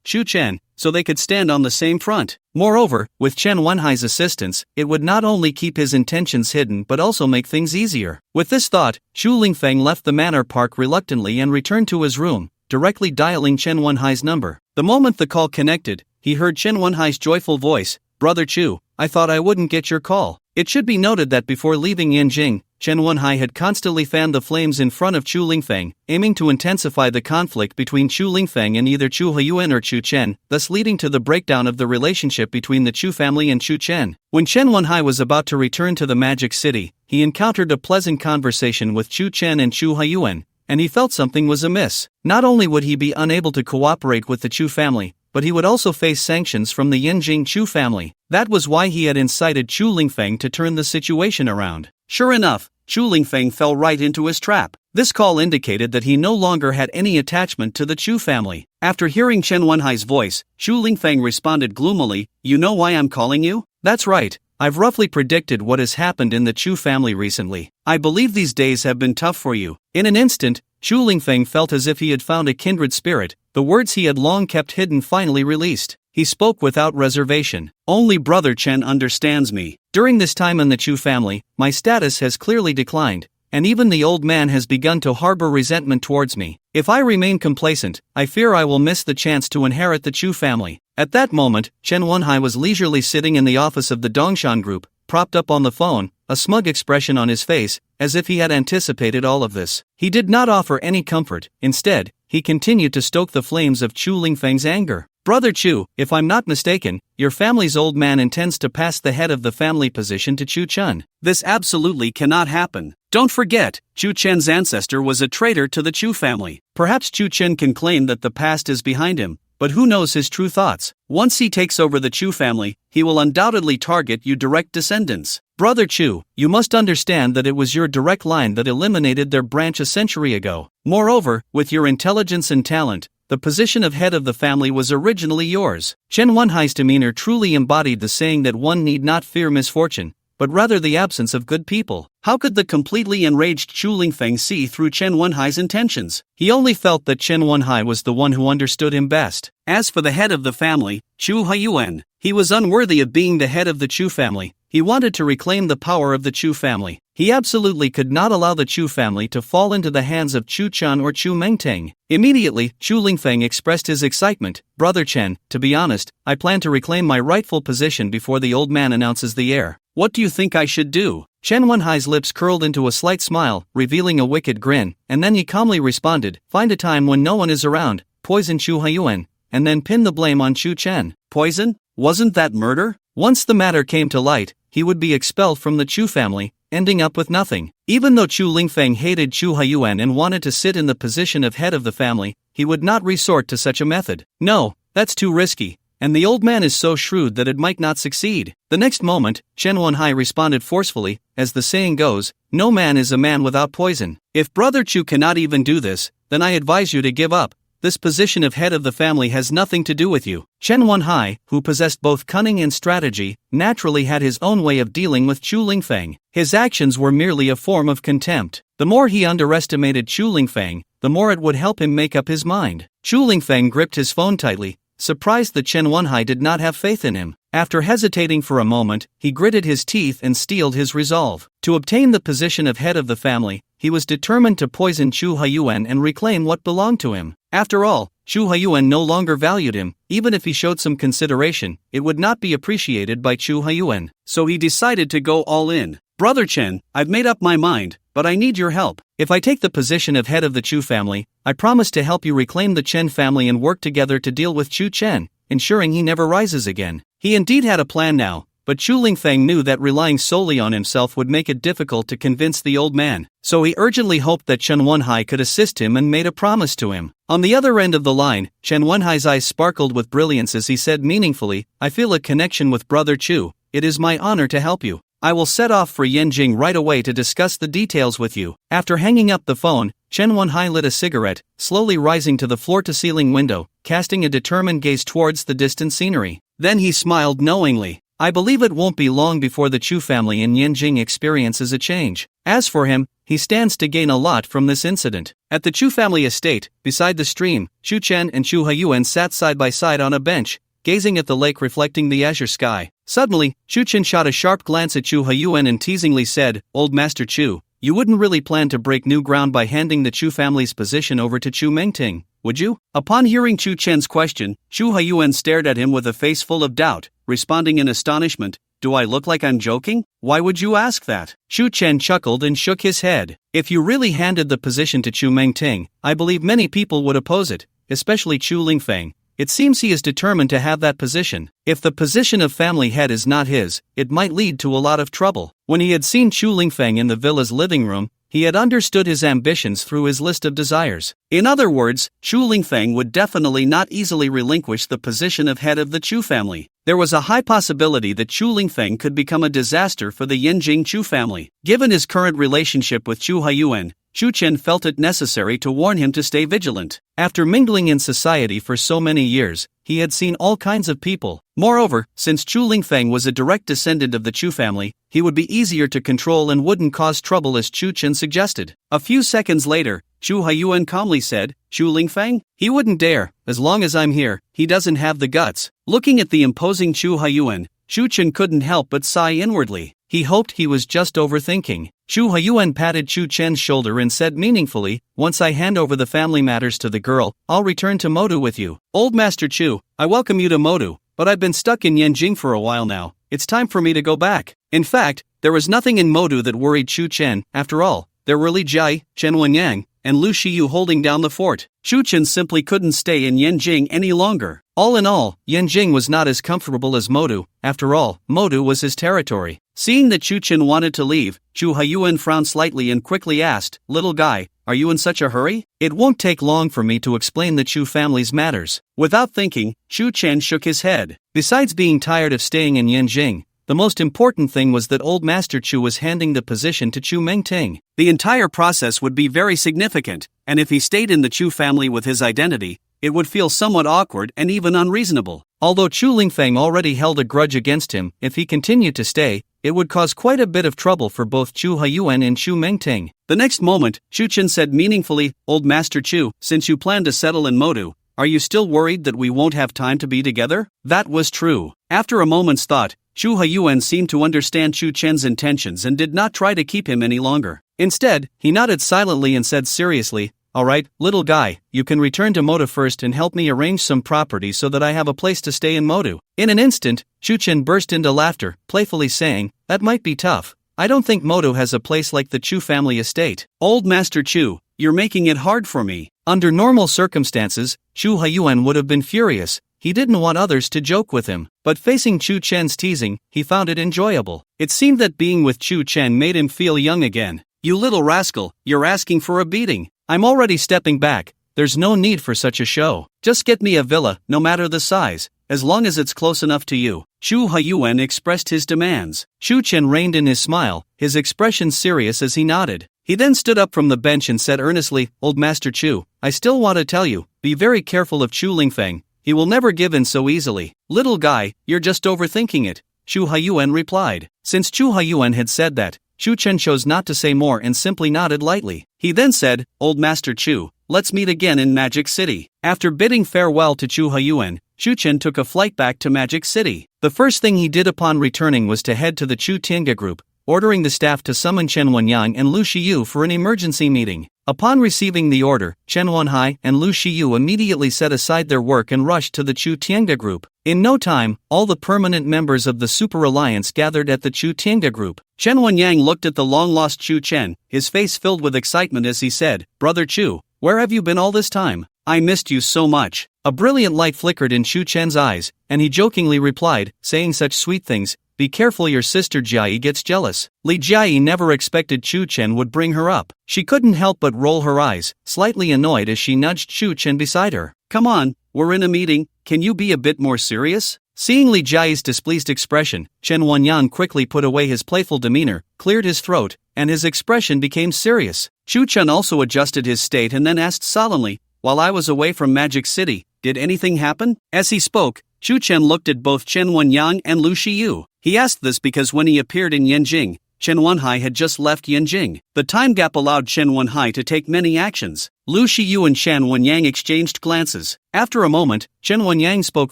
Chu Chen, so they could stand on the same front. Moreover, with Chen Wenhai's assistance, it would not only keep his intentions hidden but also make things easier. With this thought, Chu Lingfeng left the manor park reluctantly and returned to his room, directly dialing Chen Wenhai's number. The moment the call connected, he heard Chen Wenhai's joyful voice, "Brother Chu, I thought I wouldn't get your call." It should be noted that before leaving Yanjing, Chen Wenhai had constantly fanned the flames in front of Chu Lingfeng, aiming to intensify the conflict between Chu Lingfeng and either Chu Haiyuan or Chu Chen, thus leading to the breakdown of the relationship between the Chu family and Chu Chen. When Chen Wenhai was about to return to the Magic City, he encountered a pleasant conversation with Chu Chen and Chu Haiyuan, and he felt something was amiss. Not only would he be unable to cooperate with the Chu family, but he would also face sanctions from the Yanjing Chu family. That was why he had incited Chu Lingfeng to turn the situation around. Sure enough, Chu Lingfeng fell right into his trap. This call indicated that he no longer had any attachment to the Chu family. After hearing Chen Wenhai's voice, Chu Lingfeng responded gloomily, "You know why I'm calling you?" "That's right. I've roughly predicted what has happened in the Chu family recently. I believe these days have been tough for you." In an instant, Chu Lingfeng felt as if he had found a kindred spirit. The words he had long kept hidden finally released. He spoke without reservation. "Only Brother Chen understands me. During this time in the Chu family, my status has clearly declined, and even the old man has begun to harbor resentment towards me. If I remain complacent, I fear I will miss the chance to inherit the Chu family." At that moment, Chen Wenhai was leisurely sitting in the office of the Dongshan group, propped up on the phone, a smug expression on his face, as if he had anticipated all of this. He did not offer any comfort. Instead, he continued to stoke the flames of Chu Lingfeng's anger. "Brother Chu, if I'm not mistaken, your family's old man intends to pass the head of the family position to Chu Chen. This absolutely cannot happen. Don't forget, Chu Chen's ancestor was a traitor to the Chu family. Perhaps Chu Chen can claim that the past is behind him, but who knows his true thoughts? Once he takes over the Chu family, he will undoubtedly target you direct descendants. Brother Chu, you must understand that it was your direct line that eliminated their branch a century ago. Moreover, with your intelligence and talent, the position of head of the family was originally yours." Chen Wenhai's demeanor truly embodied the saying that one need not fear misfortune, but rather the absence of good people. How could the completely enraged Chu Lingfeng see through Chen Wenhai's intentions? He only felt that Chen Wenhai was the one who understood him best. As for the head of the family, Chu Haiyuan, he was unworthy of being the head of the Chu family. He wanted to reclaim the power of the Chu family. He absolutely could not allow the Chu family to fall into the hands of Chu Chen or Chu Mengting. Immediately, Chu Lingfeng expressed his excitement. "Brother Chen, to be honest, I plan to reclaim my rightful position before the old man announces the heir. What do you think I should do?" Chen Wenhai's lips curled into a slight smile, revealing a wicked grin, and then he calmly responded, "Find a time when no one is around, poison Chu Haiyuan, and then pin the blame on Chu Chen." Poison? Wasn't that murder? Once the matter came to light, he would be expelled from the Chu family, ending up with nothing. Even though Chu Lingfeng hated Chu Haiyuan and wanted to sit in the position of head of the family, he would not resort to such a method. No, that's too risky, and the old man is so shrewd that it might not succeed. The next moment, Chen Wenhai responded forcefully, as the saying goes, "No man is a man without poison." "If Brother Chu cannot even do this, then I advise you to give up. This position of head of the family has nothing to do with you." Chen Wenhai, who possessed both cunning and strategy, naturally had his own way of dealing with Chu Lingfeng. His actions were merely a form of contempt. The more he underestimated Chu Lingfeng, the more it would help him make up his mind. Chu Lingfeng gripped his phone tightly, surprised that Chen Wenhai did not have faith in him. After hesitating for a moment, he gritted his teeth and steeled his resolve. To obtain the position of head of the family, he was determined to poison Chu Haiyuan and reclaim what belonged to him. After all, Chu Haiyuan no longer valued him. Even if he showed some consideration, it would not be appreciated by Chu Haiyuan. So he decided to go all in. "Brother Chen, I've made up my mind. but I need your help. If I take the position of head of the Chu family, I promise to help you reclaim the Chen family and work together to deal with Chu Chen, ensuring he never rises again." He indeed had a plan now, but Chu Lingfeng knew that relying solely on himself would make it difficult to convince the old man, so he urgently hoped that Chen Wenhai could assist him and made a promise to him. On the other end of the line, Chen Wenhai's eyes sparkled with brilliance as he said meaningfully, "I feel a connection with Brother Chu. It is my honor to help you. I will set off for Yanjing right away to discuss the details with you." After hanging up the phone, Chen Wenhai lit a cigarette, slowly rising to the floor-to-ceiling window, casting a determined gaze towards the distant scenery. Then he smiled knowingly. "I believe it won't be long before the Chu family in Yanjing experiences a change. As for him, he stands to gain a lot from this incident." At the Chu family estate, beside the stream, Chu Chen and Chu Haiyuan sat side by side on a bench, gazing at the lake reflecting the azure sky. Suddenly, Chu Chen shot a sharp glance at Chu Haiyuan and teasingly said, "Old Master Chu, you wouldn't really plan to break new ground by handing the Chu family's position over to Chu Mengting, would you?" Upon hearing Chu Chen's question, Chu Haiyuan stared at him with a face full of doubt, responding in astonishment, "Do I look like I'm joking? Why would you ask that?" Chu Chen chuckled and shook his head. "If you really handed the position to Chu Mengting, I believe many people would oppose it, especially Chu Lingfeng. It seems he is determined to have that position. If the position of family head is not his, it might lead to a lot of trouble." When he had seen Chu Lingfeng in the villa's living room, he had understood his ambitions through his list of desires. In other words, Chu Lingfeng would definitely not easily relinquish the position of head of the Chu family. There was a high possibility that Chu Lingfeng could become a disaster for the Yanjing Chu family. Given his current relationship with Chu Haiyuan, Chu Chen felt it necessary to warn him to stay vigilant. After mingling in society for so many years, he had seen all kinds of people. Moreover, since Chu Lingfeng was a direct descendant of the Chu family, he would be easier to control and wouldn't cause trouble as Chu Chen suggested. A few seconds later, Chu Haiyuan calmly said, "Chu Lingfeng? He wouldn't dare. As long as I'm here, he doesn't have the guts." Looking at the imposing Chu Haiyuan, Chu Chen couldn't help but sigh inwardly. He hoped he was just overthinking. Chu Haiyuan patted Chu Chen's shoulder and said meaningfully, "Once I hand over the family matters to the girl, I'll return to Modu with you." "Old Master Chu, I welcome you to Modu, but I've been stuck in Yanjing for a while now. It's time for me to go back." In fact, there was nothing in Modu that worried Chu Chen. After all, there were Li Jai, Chen Wenyang, and Lu Shiyu holding down the fort. Chu Chen simply couldn't stay in Yanjing any longer. All in all, Yanjing was not as comfortable as Modu. After all, Modu was his territory. Seeing that Chu Chen wanted to leave, Chu Haiyuan frowned slightly and quickly asked, "Little guy, are you in such a hurry? It won't take long for me to explain the Chu family's matters." Without thinking, Chu Chen shook his head. Besides being tired of staying in Yanjing, the most important thing was that old Master Chu was handing the position to Chu Mengting. The entire process would be very significant, and if he stayed in the Chu family with his identity, it would feel somewhat awkward and even unreasonable. Although Chu Lingfeng already held a grudge against him, if he continued to stay, it would cause quite a bit of trouble for both Chu Haiyuan and Chu Mengting. The next moment, Chu Chen said meaningfully, "Old Master Chu, since you plan to settle in Modu, are you still worried that we won't have time to be together?" That was true. After a moment's thought, Chu Haiyuan seemed to understand Chu Chen's intentions and did not try to keep him any longer. Instead, he nodded silently and said seriously, "All right, little guy, you can return to Modu first and help me arrange some property so that I have a place to stay in Modu." In an instant, Chu Chen burst into laughter, playfully saying, "That might be tough. I don't think Modu has a place like the Chu family estate." "Old Master Chu, you're making it hard for me." Under normal circumstances, Chu Haiyuan would have been furious. He didn't want others to joke with him, but facing Chu Chen's teasing, he found it enjoyable. It seemed that being with Chu Chen made him feel young again. "You little rascal, you're asking for a beating. I'm already stepping back. There's no need for such a show. Just get me a villa, no matter the size, as long as it's close enough to you." Chu Haiyuan expressed his demands. Chu Chen reined in his smile, his expression serious as he nodded. He then stood up from the bench and said earnestly, "Old Master Chu, I still want to tell you, be very careful of Chu Lingfeng. He will never give in so easily." "Little guy, you're just overthinking it," Chu Haiyuan replied. Since Chu Haiyuan had said that, Chu Chen chose not to say more and simply nodded lightly. He then said, "Old Master Chu, let's meet again in Magic City." After bidding farewell to Chu Haiyuan, Chu Chen took a flight back to Magic City. The first thing he did upon returning was to head to the Chu Tiange group, ordering the staff to summon Chen Wenyang and Lu Shiyu for an emergency meeting. Upon receiving the order, Chen Wenhai and Lu Shiyu immediately set aside their work and rushed to the Chu Tiangda group. In no time, all the permanent members of the Super Alliance gathered at the Chu Tiangda group. Chen Wenyang looked at the long-lost Chu Chen, his face filled with excitement as he said, "Brother Chu, where have you been all this time? I missed you so much." A brilliant light flickered in Chu Chen's eyes, and he jokingly replied, saying such sweet things, "Be careful, your sister Jiayi gets jealous." Li Jiayi never expected Chu Chen would bring her up. She couldn't help but roll her eyes, slightly annoyed as she nudged Chu Chen beside her. "Come on, we're in a meeting, can you be a bit more serious?" Seeing Li Jiayi's displeased expression, Chen Wenyang quickly put away his playful demeanor, cleared his throat, and his expression became serious. Chu Chen also adjusted his state and then asked solemnly, "While I was away from Magic City, did anything happen?" As he spoke, Chu Chen looked at both Chen Wenyang and Lu Shiyu. He asked this because when he appeared in Yanjing, Chen Wenhai had just left Yanjing. The time gap allowed Chen Wenhai to take many actions. Lu Shiyu and Chen Wenyang exchanged glances. After a moment, Chen Wenyang spoke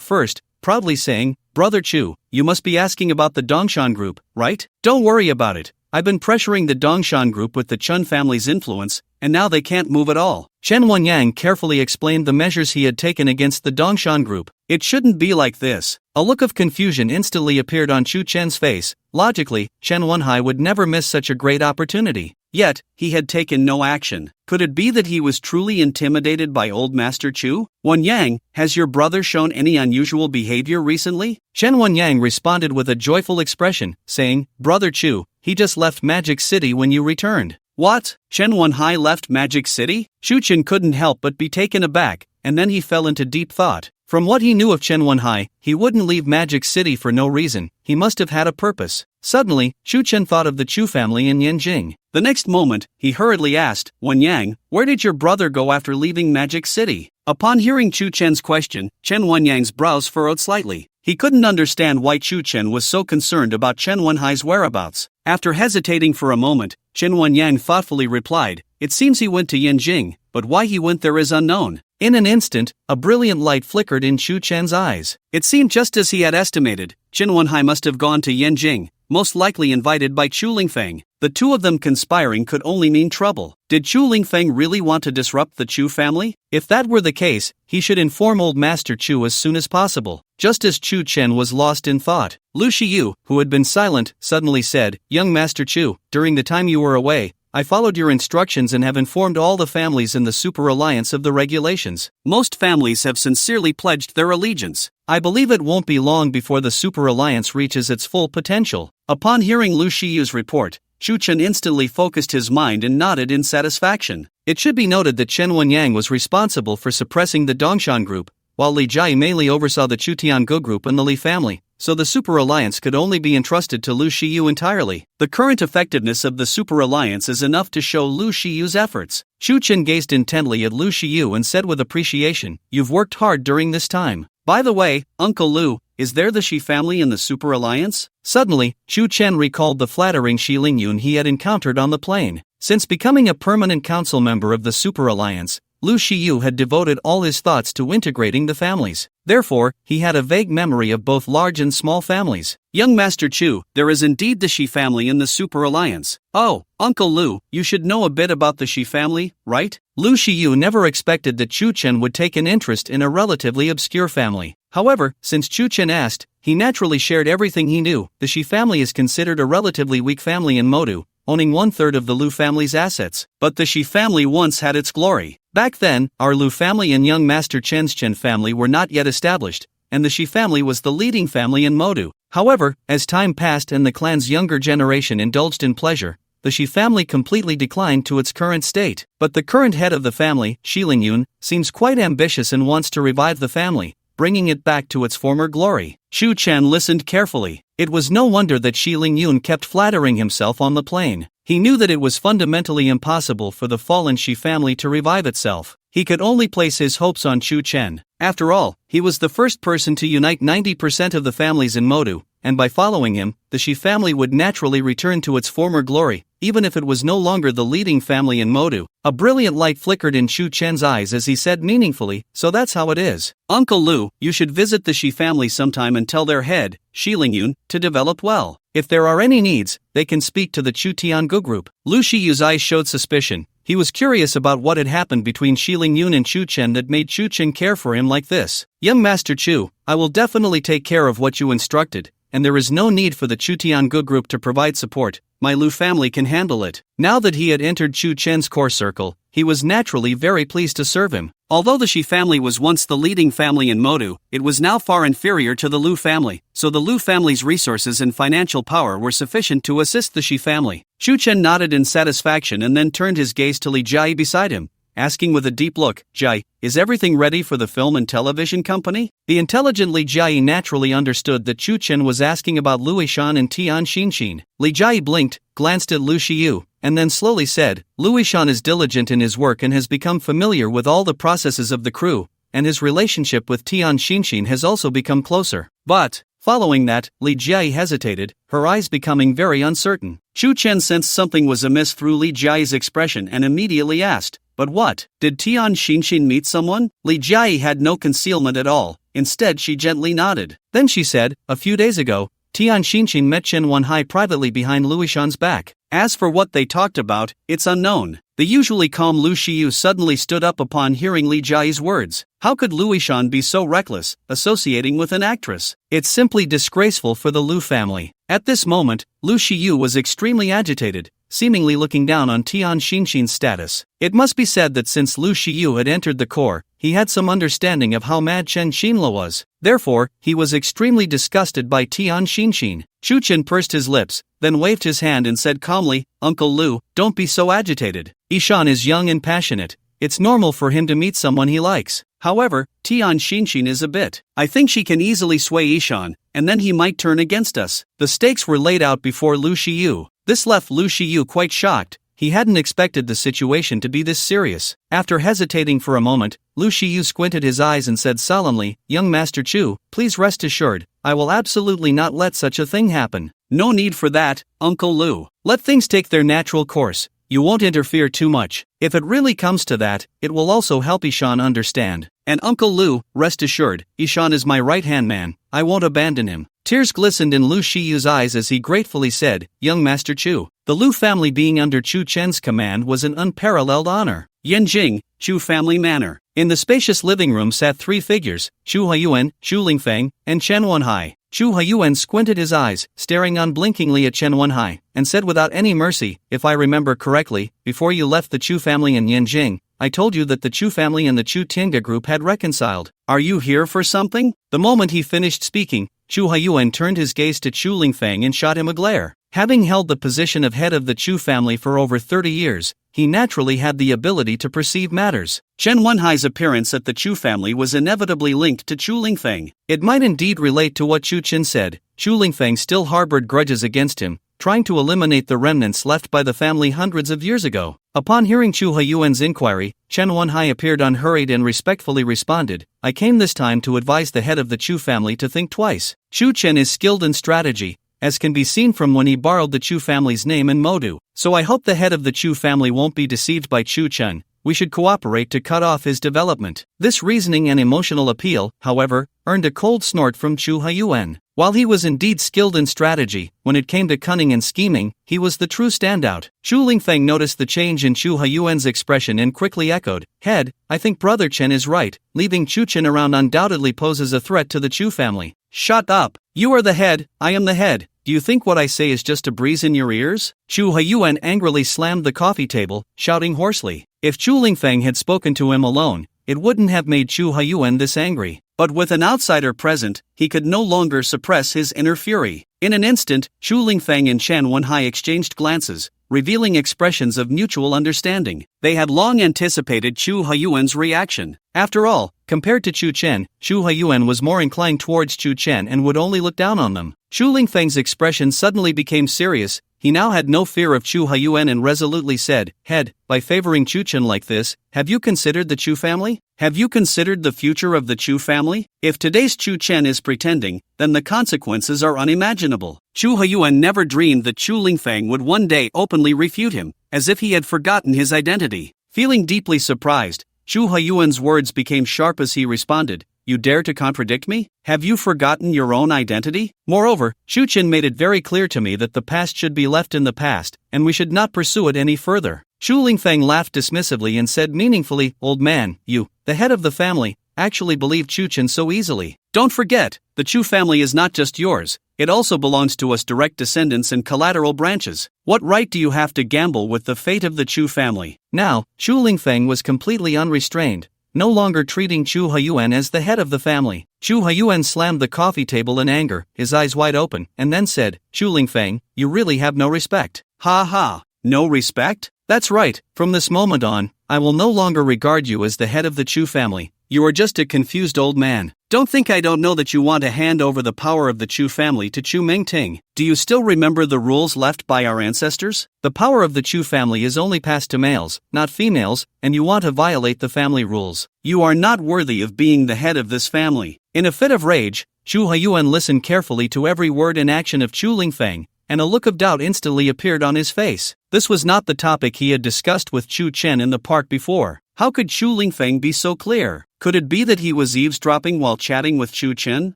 first, proudly saying, "Brother Chu, you must be asking about the Dongshan group, right? Don't worry about it. I've been pressuring the Dongshan group with the Chun family's influence, and now they can't move at all." Chen Wenyang carefully explained the measures he had taken against the Dongshan group. "It shouldn't be like this." A look of confusion instantly appeared on Chu Chen's face. Logically, Chen Wenhai would never miss such a great opportunity. Yet, he had taken no action. Could it be that he was truly intimidated by old Master Chu? "Wenyang, has your brother shown any unusual behavior recently?" Chen Wenyang responded with a joyful expression, saying, "Brother Chu, he just left Magic City when you returned." "What? Chen Wenhai left Magic City?" Chu Chen couldn't help but be taken aback, and then he fell into deep thought. From what he knew of Chen Wenhai, he wouldn't leave Magic City for no reason. He must have had a purpose. Suddenly, Chu Chen thought of the Chu family in Yanjing. The next moment, he hurriedly asked, "Wenyang, where did your brother go after leaving Magic City?" Upon hearing Chu Chen's question, Chen Wenyang's brows furrowed slightly. He couldn't understand why Chu Chen was so concerned about Chen Wenhai's whereabouts. After hesitating for a moment, Chen Wenyang thoughtfully replied, "It seems he went to Yanjing, but why he went there is unknown." In an instant, a brilliant light flickered in Chu Chen's eyes. It seemed just as he had estimated. Chen Wenhai must have gone to Yanjing, most likely invited by Chu Lingfeng. The two of them conspiring could only mean trouble. Did Chu Lingfeng really want to disrupt the Chu family? If that were the case, he should inform old Master Chu as soon as possible. Just as Chu Chen was lost in thought, Lu Shiyu, who had been silent, suddenly said, "Young Master Chu, during the time you were away, I followed your instructions and have informed all the families in the Super Alliance of the regulations. Most families have sincerely pledged their allegiance. I believe it won't be long before the Super Alliance reaches its full potential." Upon hearing Lu Shiyu's report, Chu Chen instantly focused his mind and nodded in satisfaction. It should be noted that Chen Wenyang was responsible for suppressing the Dongshan group, while Li Jiayi mainly oversaw the Chu Tiangu group and the Li family, so the Super Alliance could only be entrusted to Lu Shiyu entirely. The current effectiveness of the Super Alliance is enough to show Lu Shiyu's efforts. Chu Chen gazed intently at Lu Shiyu and said with appreciation, "You've worked hard during this time. By the way, Uncle Lu, is there the Shi family in the Super Alliance?" Suddenly, Chu Chen recalled the flattering Shi Lingyun he had encountered on the plane. Since becoming a permanent council member of the Super Alliance, Lu Shiyu had devoted all his thoughts to integrating the families. Therefore, he had a vague memory of both large and small families. "Young Master Chu, there is indeed the Shi family in the Super Alliance." "Oh, Uncle Lu, you should know a bit about the Shi family, right?" Lu Shiyu never expected that Chu Chen would take an interest in a relatively obscure family. However, since Chu Chen asked, he naturally shared everything he knew. The Shi family is considered a relatively weak family in Modu, owning 1/3 of the Lu family's assets. But the Shi family once had its glory. Back then, our Lu family and young Master Chen's Chen family were not yet established, and the Shi family was the leading family in Modu. However, as time passed and the clan's younger generation indulged in pleasure, the Shi family completely declined to its current state. But the current head of the family, Shi Lingyun, seems quite ambitious and wants to revive the family, bringing it back to its former glory. Chu Chen listened carefully. It was no wonder that Shi Lingyun kept flattering himself on the plane. He knew that it was fundamentally impossible for the fallen Shi family to revive itself. He could only place his hopes on Chu Chen. After all, he was the first person to unite 90% of the families in Modu, and by following him, the Shi family would naturally return to its former glory, even if it was no longer the leading family in Modu. A brilliant light flickered in Chu Chen's eyes as he said meaningfully, "So that's how it is. Uncle Lu, you should visit the Shi family sometime and tell their head, Shi Lingyun, to develop well." If there are any needs, they can speak to the Chu Tiangu group. Lu Shiyu's eyes showed suspicion. He was curious about what had happened between Xiling Yun and Chu Chen that made Chu Chen care for him like this. Young Master Chu, I will definitely take care of what you instructed, and there is no need for the Chu Tiangu group to provide support. My Lu family can handle it. Now that he had entered Chu Chen's core circle, he was naturally very pleased to serve him. Although the Shi family was once the leading family in Modu, it was now far inferior to the Lu family, so the Lu family's resources and financial power were sufficient to assist the Shi family. Chu Chen nodded in satisfaction and then turned his gaze to Li Jia baside him, asking with a deep look, Jia, is everything ready for the film and television company? The intelligent Li Jia naturally understood that Chu Chen was asking about Lu Yishan and Tian Xinxin. Li Jia blinked, glanced at Lu Shiyu, and then slowly said, Lu Yishan is diligent in his work and has become familiar with all the processes of the crew, and his relationship with Tian Xinxin has also become closer. But, following that, Li Jia hesitated, her eyes becoming very uncertain. Chu Chen sensed something was amiss through Li Jia's expression and immediately asked, but what? Did Tian Xinxin meet someone? Li Jia had no concealment at all, instead she gently nodded. Then she said, a few days ago, Tian Xinxin met Chen Wenhai privately behind Lu Yishan's back. As for what they talked about, it's unknown. The usually calm Lu Shiyu suddenly stood up upon hearing Li Jia's words. How could Lu Yishan be so reckless, associating with an actress? It's simply disgraceful for the Lu family. At this moment, Lu Shiyu was extremely agitated, seemingly looking down on Tian Xinxin's status. It must be said that since Lu Shiyu had entered the core, he had some understanding of how mad Chen Xinla was. Therefore, he was extremely disgusted by Tian Xinxin. Chu Chen pursed his lips, then waved his hand and said calmly, Uncle Lu, don't be so agitated. Yishan is young and passionate. It's normal for him to meet someone he likes. However, Tian Xinxin is a bit. I think she can easily sway Yishan, and then he might turn against us. The stakes were laid out before Lu Shiyu. This left Lu Shiyu quite shocked. He hadn't expected the situation to be this serious. After hesitating for a moment, Lu Shiyu squinted his eyes and said solemnly, Young Master Chu, please rest assured, I will absolutely not let such a thing happen. No need for that, Uncle Lu. Let things take their natural course. You won't interfere too much. If it really comes to that, it will also help Ishan understand. And Uncle Lu, rest assured, Ishan is my right-hand man. I won't abandon him. Tears glistened in Lu Shiyu's eyes as he gratefully said, Young Master Chu. The Lu family being under Chu Chen's command was an unparalleled honor. Yanjing, Chu family manor. In the spacious living room sat three figures, Chu Huiyuan, Chu Lingfeng, and Chen Wenhai. Chu Huiyuan squinted his eyes, staring unblinkingly at Chen Wenhai, and said without any mercy, if I remember correctly, before you left the Chu family in Yanjing, I told you that the Chu family and the Chu Tinga group had reconciled. Are you here for something? The moment he finished speaking, Chu Huiyuan turned his gaze to Chu Lingfeng and shot him a glare. Having held the position of head of the Chu family for over 30 years, he naturally had the ability to perceive matters. Chen Wenhai's appearance at the Chu family was inevitably linked to Chu Lingfeng. It might indeed relate to what Chu Chen said. Chu Lingfeng still harbored grudges against him, trying to eliminate the remnants left by the family hundreds of years ago. Upon hearing Chu Huiyuan's inquiry, Chen Wenhai appeared unhurried and respectfully responded, I came this time to advise the head of the Chu family to think twice. Chu Chen is skilled in strategy, as can be seen from when he borrowed the Chu family's name in Modu. So I hope the head of the Chu family won't be deceived by Chu Chen. We should cooperate to cut off his development. This reasoning and emotional appeal, however, earned a cold snort from Chu Huiyuan. While he was indeed skilled in strategy, when it came to cunning and scheming, he was the true standout. Chu Lingfeng noticed the change in Chu Huiyuan's expression and quickly echoed, Head, I think Brother Chen is right. Leaving Chu Chen around undoubtedly poses a threat to the Chu family. Shut up. You are the head, I am the head. Do you think what I say is just a breeze in your ears? Chu Huiyuan angrily slammed the coffee table, shouting hoarsely. If Chu Lingfeng had spoken to him alone, it wouldn't have made Chu Huiyuan this angry. But with an outsider present, he could no longer suppress his inner fury. In an instant, Chu Lingfeng and Chen Wenhai exchanged glances, revealing expressions of mutual understanding. They had long anticipated Chu Huiyuan's reaction. After all, compared to Chu Chen, Chu Huiyuan was more inclined towards Chu Chen and would only look down on them. Chu Lingfeng's expression suddenly became serious. He now had no fear of Chu Huiyuan and resolutely said, Head, by favoring Chu Chen like this, have you considered the Chu family? Have you considered the future of the Chu family? If today's Chu Chen is pretending, then the consequences are unimaginable. Chu Huiyuan never dreamed that Chu Lingfeng would one day openly refute him, as if he had forgotten his identity. Feeling deeply surprised, Chu Huiyuan's words became sharp as he responded, you dare to contradict me? Have you forgotten your own identity? Moreover, Chu Chen made it very clear to me that the past should be left in the past, and we should not pursue it any further. Chu Lingfeng laughed dismissively and said meaningfully, "Old man, you, the head of the family, actually believe Chu Chen so easily. Don't forget, the Chu family is not just yours, it also belongs to us direct descendants and collateral branches. What right do you have to gamble with the fate of the Chu family?" Now, Chu Lingfeng was completely unrestrained, no longer treating Chu Huiyuan as the head of the family. Chu Huiyuan slammed the coffee table in anger, his eyes wide open, and then said, "Chu Lingfeng, you really have no respect." "Ha ha, no respect? That's right, from this moment on, I will no longer regard you as the head of the Chu family. You are just a confused old man. Don't think I don't know that you want to hand over the power of the Chu family to Chu Mingting. Do you still remember the rules left by our ancestors? The power of the Chu family is only passed to males, not females, and you want to violate the family rules. You are not worthy of being the head of this family." In a fit of rage, Chu Huiyuan listened carefully to every word and action of Chu Lingfeng, and a look of doubt instantly appeared on his face. This was not the topic he had discussed with Chu Chen in the park before. How could Chu Lingfeng be so clear? Could it be that he was eavesdropping while chatting with Chu Chen?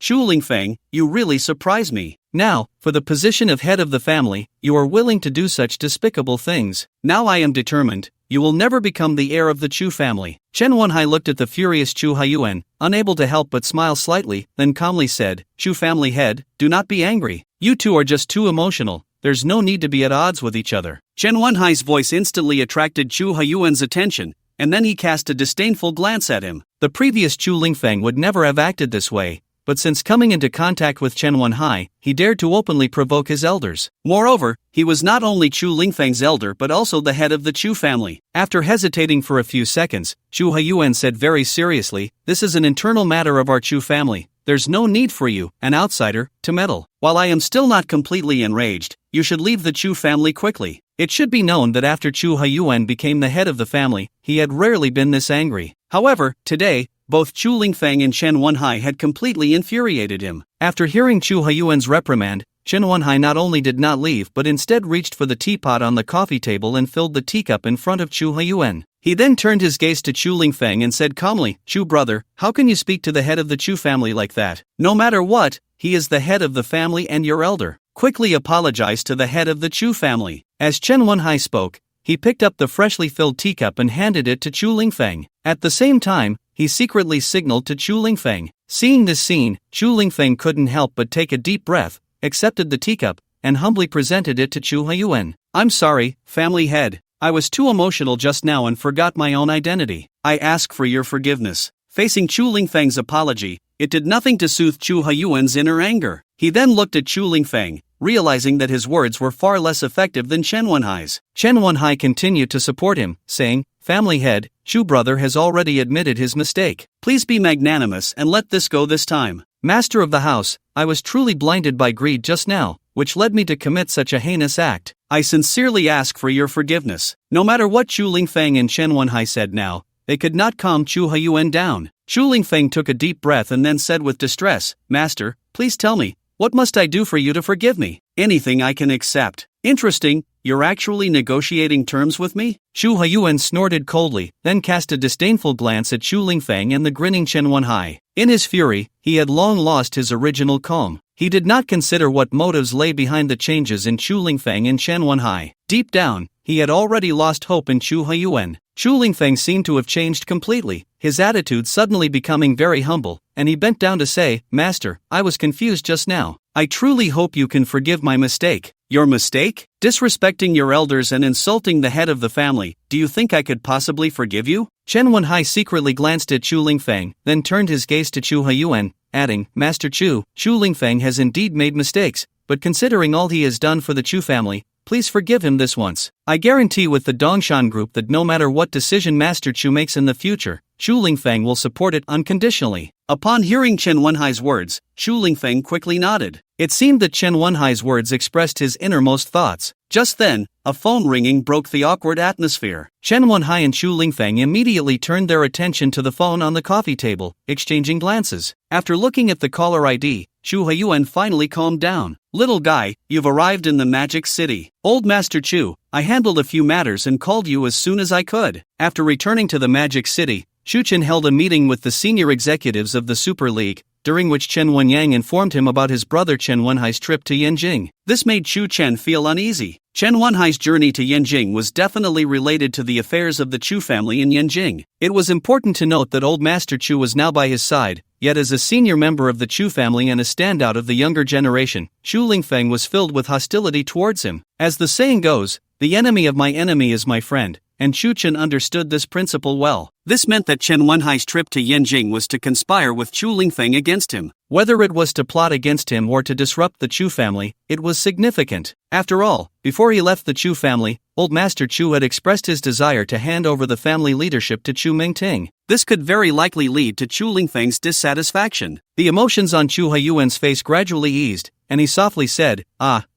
Chu Lingfeng, you really surprise me. Now, for the position of head of the family, you are willing to do such despicable things. Now I am determined, you will never become the heir of the Chu family. Chen Wenhai looked at the furious Chu Huiyuan, unable to help but smile slightly, then calmly said, "Chu family head, do not be angry. You two are just too emotional. There's no need to be at odds with each other." Chen Wenhai's voice instantly attracted Chu Huiyuan's attention, and then he cast a disdainful glance at him. The previous Chu Lingfeng would never have acted this way, but since coming into contact with Chen Wenhai, he dared to openly provoke his elders. Moreover, he was not only Chu Lingfeng's elder but also the head of the Chu family. After hesitating for a few seconds, Chu Huiyuan said very seriously, "This is an internal matter of our Chu family. There's no need for you, an outsider, to meddle. While I am still not completely enraged, you should leave the Chu family quickly." It should be known that after Chu Huiyuan became the head of the family, he had rarely been this angry. However, today, both Chu Lingfeng and Chen Wenhai had completely infuriated him. After hearing Chu Huiyuan's reprimand, Chen Wenhai not only did not leave but instead reached for the teapot on the coffee table and filled the teacup in front of Chu Huiyuan. He then turned his gaze to Chu Lingfeng and said calmly, "Chu brother, how can you speak to the head of the Chu family like that? No matter what, he is the head of the family and your elder. Quickly apologize to the head of the Chu family." As Chen Wenhai spoke, he picked up the freshly filled teacup and handed it to Chu Lingfeng. At the same time, he secretly signaled to Chu Lingfeng. Seeing this scene, Chu Lingfeng couldn't help but take a deep breath, accepted the teacup, and humbly presented it to Chu Huiyuan. "I'm sorry, family head. I was too emotional just now and forgot my own identity. I ask for your forgiveness." Facing Chu Lingfeng's apology, it did nothing to soothe Chu Huiyuan's inner anger. He then looked at Chu Lingfeng, realizing that his words were far less effective than Chen Wenhai's. Chen Wenhai continued to support him, saying, "Family head, Chu brother has already admitted his mistake. Please be magnanimous and let this go this time. Master of the house, I was truly blinded by greed just now, which led me to commit such a heinous act. I sincerely ask for your forgiveness." No matter what Chu Lingfeng and Chen Wenhai said now, they could not calm Chu Huiyuan down. Chu Lingfeng took a deep breath and then said with distress, "Master, please tell me, what must I do for you to forgive me?" "Anything I can accept." "Interesting, you're actually negotiating terms with me?" Chu Huiyuan snorted coldly, then cast a disdainful glance at Chu Lingfeng and the grinning Chen Wenhai. In his fury, he had long lost his original calm. He did not consider what motives lay behind the changes in Chu Lingfeng and Chen Wenhai. Deep down, he had already lost hope in Chu Huiyuan. Chu Lingfeng seemed to have changed completely, his attitude suddenly becoming very humble, and he bent down to say, "Master, I was confused just now. I truly hope you can forgive my mistake." "Your mistake? Disrespecting your elders and insulting the head of the family, do you think I could possibly forgive you?" Chen Wenhai secretly glanced at Chu Lingfeng, then turned his gaze to Chu Huiyuan, adding, "Master Chu Lingfeng has indeed made mistakes, but considering all he has done for the Chu family, please forgive him this once. I guarantee with the Dongshan group that no matter what decision Master Chu makes in the future, Chu Lingfeng will support it unconditionally." Upon hearing Chen Wenhai's words, Chu Lingfeng quickly nodded. It seemed that Chen Wenhai's words expressed his innermost thoughts. Just then, a phone ringing broke the awkward atmosphere. Chen Wenhai and Chu Lingfeng immediately turned their attention to the phone on the coffee table, exchanging glances. After looking at the caller ID, Chu Huiyuan finally calmed down. "Little guy, you've arrived in the Magic City. Old Master Chu, I handled a few matters and called you as soon as I could." After returning to the Magic City, Chu Chen held a meeting with the senior executives of the Super League, during which Chen Wenyang informed him about his brother Chen Wenhai's trip to Yanjing. This made Chu Chen feel uneasy. Chen Wenhai's journey to Yanjing was definitely related to the affairs of the Chu family in Yanjing. It was important to note that old Master Chu was now by his side, yet as a senior member of the Chu family and a standout of the younger generation, Xu Lingfeng was filled with hostility towards him. As the saying goes, the enemy of my enemy is my friend, and Chu Chen understood this principle well. This meant that Chen Wenhai's trip to Yanjing was to conspire with Xu Lingfeng against him. Whether it was to plot against him or to disrupt the Chu family, it was significant. After all, before he left the Chu family, old Master Chu had expressed his desire to hand over the family leadership to Chu Mingting. This could very likely lead to Xu Lingfeng's dissatisfaction. The emotions on Chu Haiyuan's face gradually eased, and he softly said,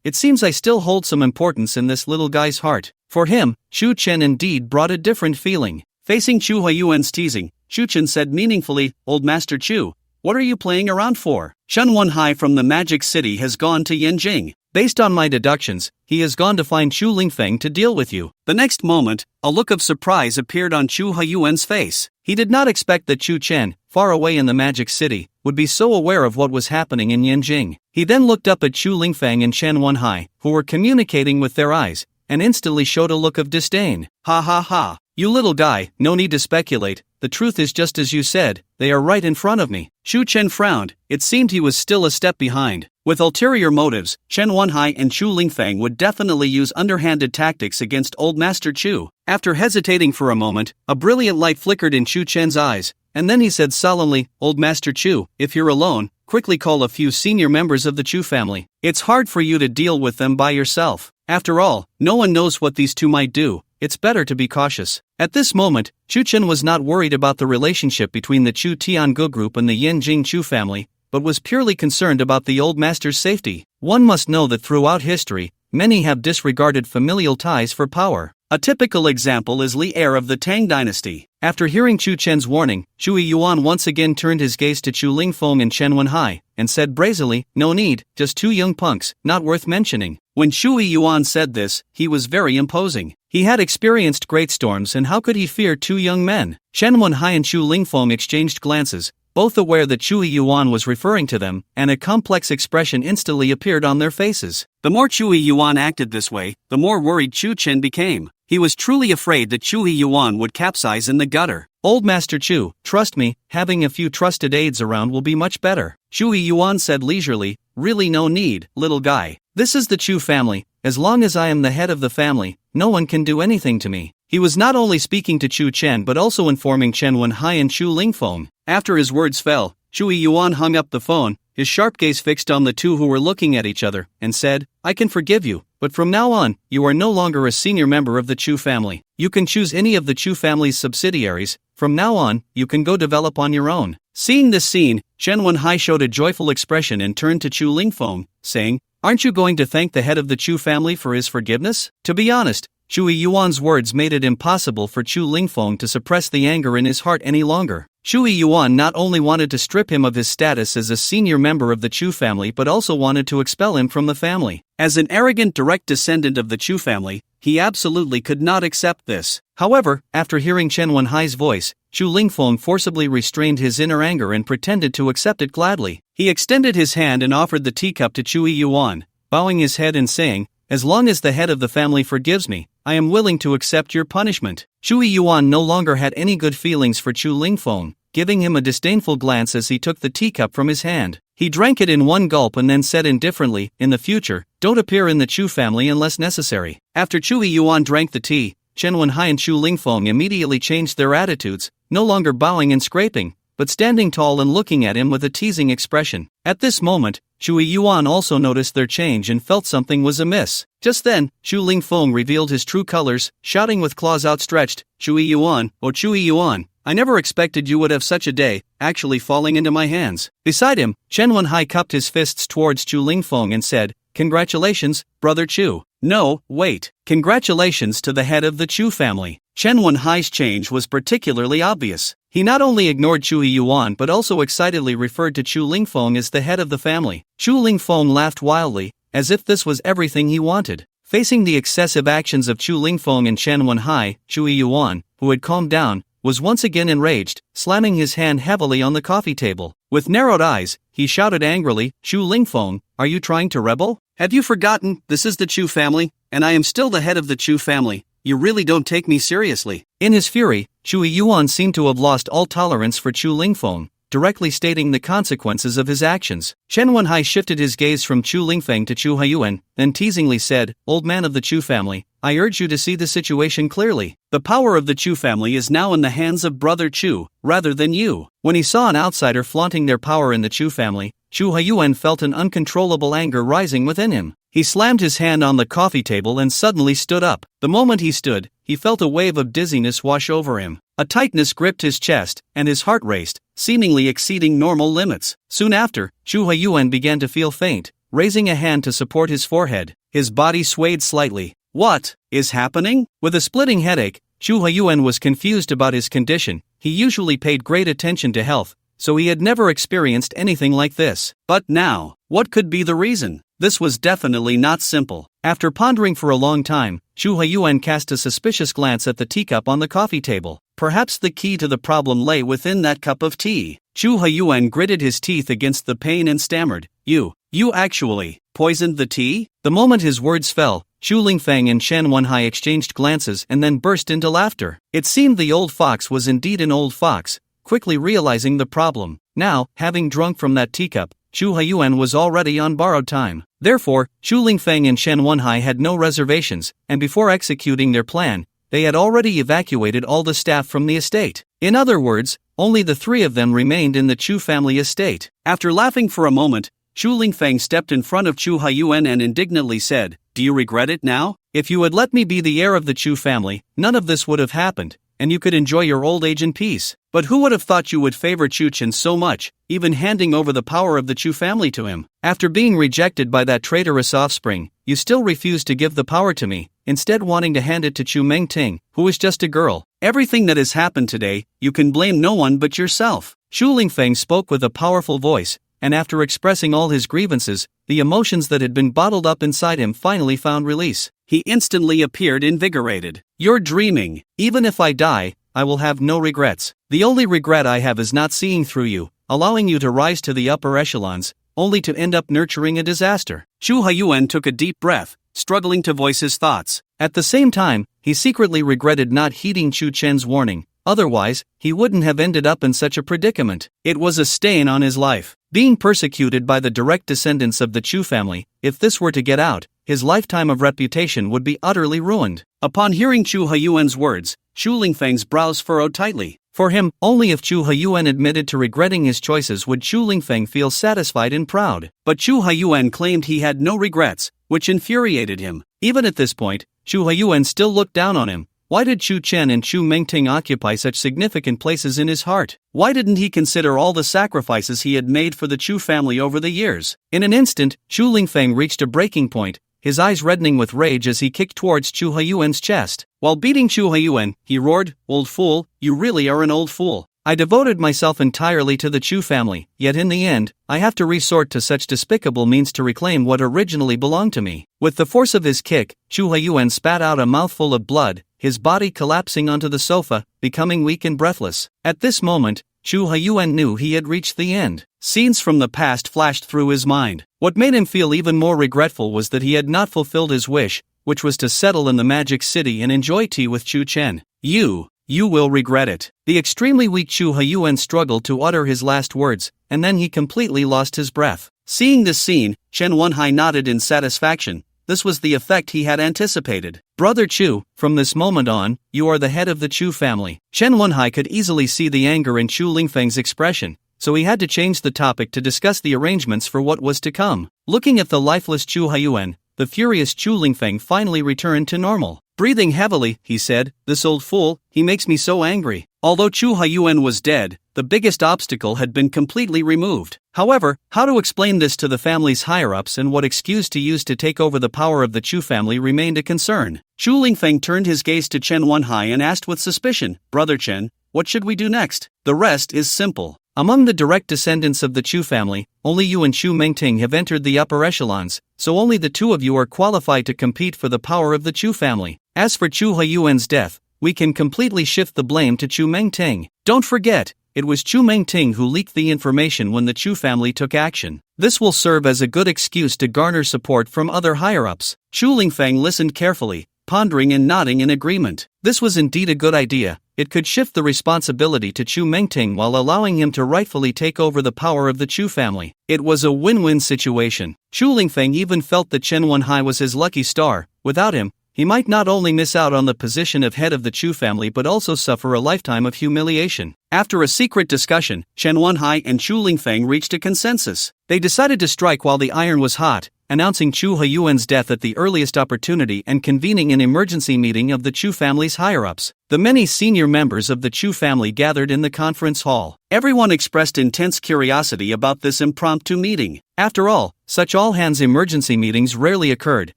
it seems I still hold some importance in this little guy's heart. For him, Xu Chen indeed brought a different feeling. Facing Chu Haiyuan's teasing, Xu Chen said meaningfully, Old Master Chu, what are you playing around for? Chen Wenhai from the Magic City has gone to Yanjing. Based on my deductions, he has gone to find Xu Lingfeng to deal with you. The next moment, a look of surprise appeared on Chu Haiyuan's face. He did not expect that Chu Chen, far away in the Magic City, would be so aware of what was happening in Yanjing. He then looked up at Xu Lingfeng and Chen Wenhai, who were communicating with their eyes, and instantly showed a look of disdain. Ha ha ha. You little guy, no need to speculate, the truth is just as you said, they are right in front of me. Xu Chen frowned, it seemed he was still a step behind. With ulterior motives, Chen Wenhai and Xu Lingfeng would definitely use underhanded tactics against old Master Chu. After hesitating for a moment, a brilliant light flickered in Xu Chen's eyes, and then he said solemnly, Old Master Chu, if you're alone, quickly call a few senior members of the Chu family. It's hard for you to deal with them by yourself. After all, no one knows what these two might do. It's better to be cautious. At this moment, Chu Chen was not worried about the relationship between the Chu Tiangu group and the Yanjing Chu family, but was purely concerned about the old master's safety. One must know that throughout history, many have disregarded familial ties for power. A typical example is Li heir of the Tang dynasty. After hearing Chu Chen's warning, Chu Yuan once again turned his gaze to Chu Lingfeng and Chen Wenhai, and said brazenly, no need, just two young punks, not worth mentioning. When Chu Yuan said this, he was very imposing. He had experienced great storms, and how could he fear two young men? Chen Wenhai and Chu Lingfeng exchanged glances, both aware that Chu Yuan was referring to them, and a complex expression instantly appeared on their faces. The more Chu Yuan acted this way, the more worried Chu Chen became. He was truly afraid that Chu Yuan would capsize in the gutter. Old Master Chu, trust me, having a few trusted aides around will be much better. Chu Yuan said leisurely, really no need, little guy. This is the Chu family, as long as I am the head of the family, no one can do anything to me. He was not only speaking to Chu Chen but also informing Chen Wenhai and Chu Lingfeng. After his words fell, Chu Yuan hung up the phone, his sharp gaze fixed on the two who were looking at each other, and said, I can forgive you, but from now on, you are no longer a senior member of the Chu family. You can choose any of the Chu family's subsidiaries. From now on, you can go develop on your own. Seeing this scene, Chen Wenhai showed a joyful expression and turned to Chu Lingfeng, saying, Aren't you going to thank the head of the Chu family for his forgiveness? To be honest, Chu Yuan's words made it impossible for Chu Lingfeng to suppress the anger in his heart any longer. Chu Yuan not only wanted to strip him of his status as a senior member of the Chu family but also wanted to expel him from the family. As an arrogant direct descendant of the Chu family, he absolutely could not accept this. However, after hearing Chen Wenhai's voice, Chu Lingfeng forcibly restrained his inner anger and pretended to accept it gladly. He extended his hand and offered the teacup to Chu Yuan, bowing his head and saying, As long as the head of the family forgives me, I am willing to accept your punishment. Chu Yuan no longer had any good feelings for Chu Lingfeng, giving him a disdainful glance as he took the teacup from his hand. He drank it in one gulp and then said indifferently, In the future, don't appear in the Chu family unless necessary. After Chu Yuan drank the tea, Chen Wenhai and Chu Lingfeng immediately changed their attitudes, no longer bowing and scraping, but standing tall and looking at him with a teasing expression. At this moment, Chu Yuan also noticed their change and felt something was amiss. Just then, Chu Lingfeng revealed his true colors, shouting with claws outstretched, Chu Yuan, oh Chu Yuan, I never expected you would have such a day, actually falling into my hands. Beside him, Chen Wenhai cupped his fists towards Chu Lingfeng and said, Congratulations, brother Chu. No, wait. Congratulations to the head of the Chu family. Chen Wenhai's change was particularly obvious. He not only ignored Chu Yuan but also excitedly referred to Chu Lingfeng as the head of the family. Chu Lingfeng laughed wildly, as if this was everything he wanted. Facing the excessive actions of Chu Lingfeng and Chen Wenhai, Chu Yuan, who had calmed down, was once again enraged, slamming his hand heavily on the coffee table. With narrowed eyes, he shouted angrily, "Chu Lingfeng, are you trying to rebel? Have you forgotten, this is the Chu family, and I am still the head of the Chu family. You really don't take me seriously." In his fury, Chu Yuan seemed to have lost all tolerance for Chu Lingfeng, directly stating the consequences of his actions. Chen Wenhai shifted his gaze from Chu Lingfeng to Chu Huiyuan, then teasingly said, "Old man of the Chu family, I urge you to see the situation clearly. The power of the Chu family is now in the hands of Brother Chu, rather than you." When he saw an outsider flaunting their power in the Chu family, Chu Huiyuan felt an uncontrollable anger rising within him. He slammed his hand on the coffee table and suddenly stood up. The moment he stood, he felt a wave of dizziness wash over him. A tightness gripped his chest, and his heart raced, seemingly exceeding normal limits. Soon after, Chu Huiyuan began to feel faint, raising a hand to support his forehead. His body swayed slightly. What is happening? With a splitting headache, Chu Huiyuan was confused about his condition. He usually paid great attention to health, so he had never experienced anything like this. But now, what could be the reason? This was definitely not simple. After pondering for a long time, Chu Huiyuan cast a suspicious glance at the teacup on the coffee table. Perhaps the key to the problem lay within that cup of tea. Chu Huiyuan gritted his teeth against the pain and stammered, You actually poisoned the tea?" The moment his words fell, Chu Lingfeng and Chen Wenhai exchanged glances and then burst into laughter. It seemed the old fox was indeed an old fox, quickly realizing the problem. Now, having drunk from that teacup, Chu Huiyuan was already on borrowed time. Therefore, Chu Lingfeng and Chen Wenhai had no reservations, and before executing their plan, they had already evacuated all the staff from the estate. In other words, only the three of them remained in the Chu family estate. After laughing for a moment, Chu Lingfeng stepped in front of Chu Huiyuan and indignantly said, "Do you regret it now? If you had let me be the heir of the Chu family, none of this would have happened, and you could enjoy your old age in peace. But who would have thought you would favor Chu Chen so much, even handing over the power of the Chu family to him? After being rejected by that traitorous offspring, you still refuse to give the power to me, instead wanting to hand it to Chu Mengting, who is just a girl. Everything that has happened today, you can blame no one but yourself." Chu Lingfeng spoke with a powerful voice, and after expressing all his grievances, the emotions that had been bottled up inside him finally found release. He instantly appeared invigorated. "You're dreaming. Even if I die, I will have no regrets. The only regret I have is not seeing through you, allowing you to rise to the upper echelons, only to end up nurturing a disaster." Chu Huiyuan took a deep breath, struggling to voice his thoughts. At the same time, he secretly regretted not heeding Chu Chen's warning. Otherwise, he wouldn't have ended up in such a predicament. It was a stain on his life. Being persecuted by the direct descendants of the Chu family, if this were to get out, his lifetime of reputation would be utterly ruined. Upon hearing Chu Huiyuan's words, Chu Lingfeng's brows furrowed tightly. For him, only if Chu Huiyuan admitted to regretting his choices would Chu Lingfeng feel satisfied and proud. But Chu Huiyuan claimed he had no regrets, which infuriated him. Even at this point, Chu Huiyuan still looked down on him. Why did Chu Chen and Chu Mengting occupy such significant places in his heart? Why didn't he consider all the sacrifices he had made for the Chu family over the years? In an instant, Chu Lingfeng reached a breaking point, his eyes reddening with rage as he kicked towards Chu Huiyuan's chest. While beating Chu Huiyuan, he roared, "Old fool, you really are an old fool. I devoted myself entirely to the Chu family, yet in the end, I have to resort to such despicable means to reclaim what originally belonged to me." With the force of his kick, Chu Huiyuan spat out a mouthful of blood, his body collapsing onto the sofa, becoming weak and breathless. At this moment, Chu Huiyuan knew he had reached the end. Scenes from the past flashed through his mind. What made him feel even more regretful was that he had not fulfilled his wish, which was to settle in the Magic City and enjoy tea with Chu Chen. You will regret it." The extremely weak Chu Huiyuan struggled to utter his last words, and then he completely lost his breath. Seeing this scene, Chen Wenhai nodded in satisfaction. This was the effect he had anticipated. "Brother Chu, from this moment on, you are the head of the Chu family." Chen Wenhai could easily see the anger in Chu Lingfeng's expression, so he had to change the topic to discuss the arrangements for what was to come. Looking at the lifeless Chu Huiyuan, the furious Chu Lingfeng finally returned to normal. Breathing heavily, he said, "This old fool, he makes me so angry." Although Chu Huiyuan was dead, the biggest obstacle had been completely removed. However, how to explain this to the family's higher-ups and what excuse to use to take over the power of the Chu family remained a concern. Chu Lingfeng turned his gaze to Chen Wenhai and asked with suspicion, "Brother Chen, what should we do next?" "The rest is simple. Among the direct descendants of the Chu family, only you and Chu Mengting have entered the upper echelons, so only the two of you are qualified to compete for the power of the Chu family. As for Chu Huiyuan's death, we can completely shift the blame to Chu Mengting. Don't forget, it was Chu Mengting who leaked the information when the Chu family took action. This will serve as a good excuse to garner support from other higher-ups. Chu Lingfeng listened carefully, pondering and nodding in agreement. This was indeed a good idea. It could shift the responsibility to Chu Mengting while allowing him to rightfully take over the power of the Chu family. It was a win-win situation. Chu Lingfeng even felt that Chen Wenhai was his lucky star. Without him, he might not only miss out on the position of head of the Chu family but also suffer a lifetime of humiliation. After a secret discussion, Chen Wenhai and Chu Lingfeng reached a consensus. They decided to strike while the iron was hot, announcing Chu Huyuan's death at the earliest opportunity and convening an emergency meeting of the Chu family's higher-ups. The many senior members of the Chu family gathered in the conference hall. Everyone expressed intense curiosity about this impromptu meeting. After all, such all-hands emergency meetings rarely occurred,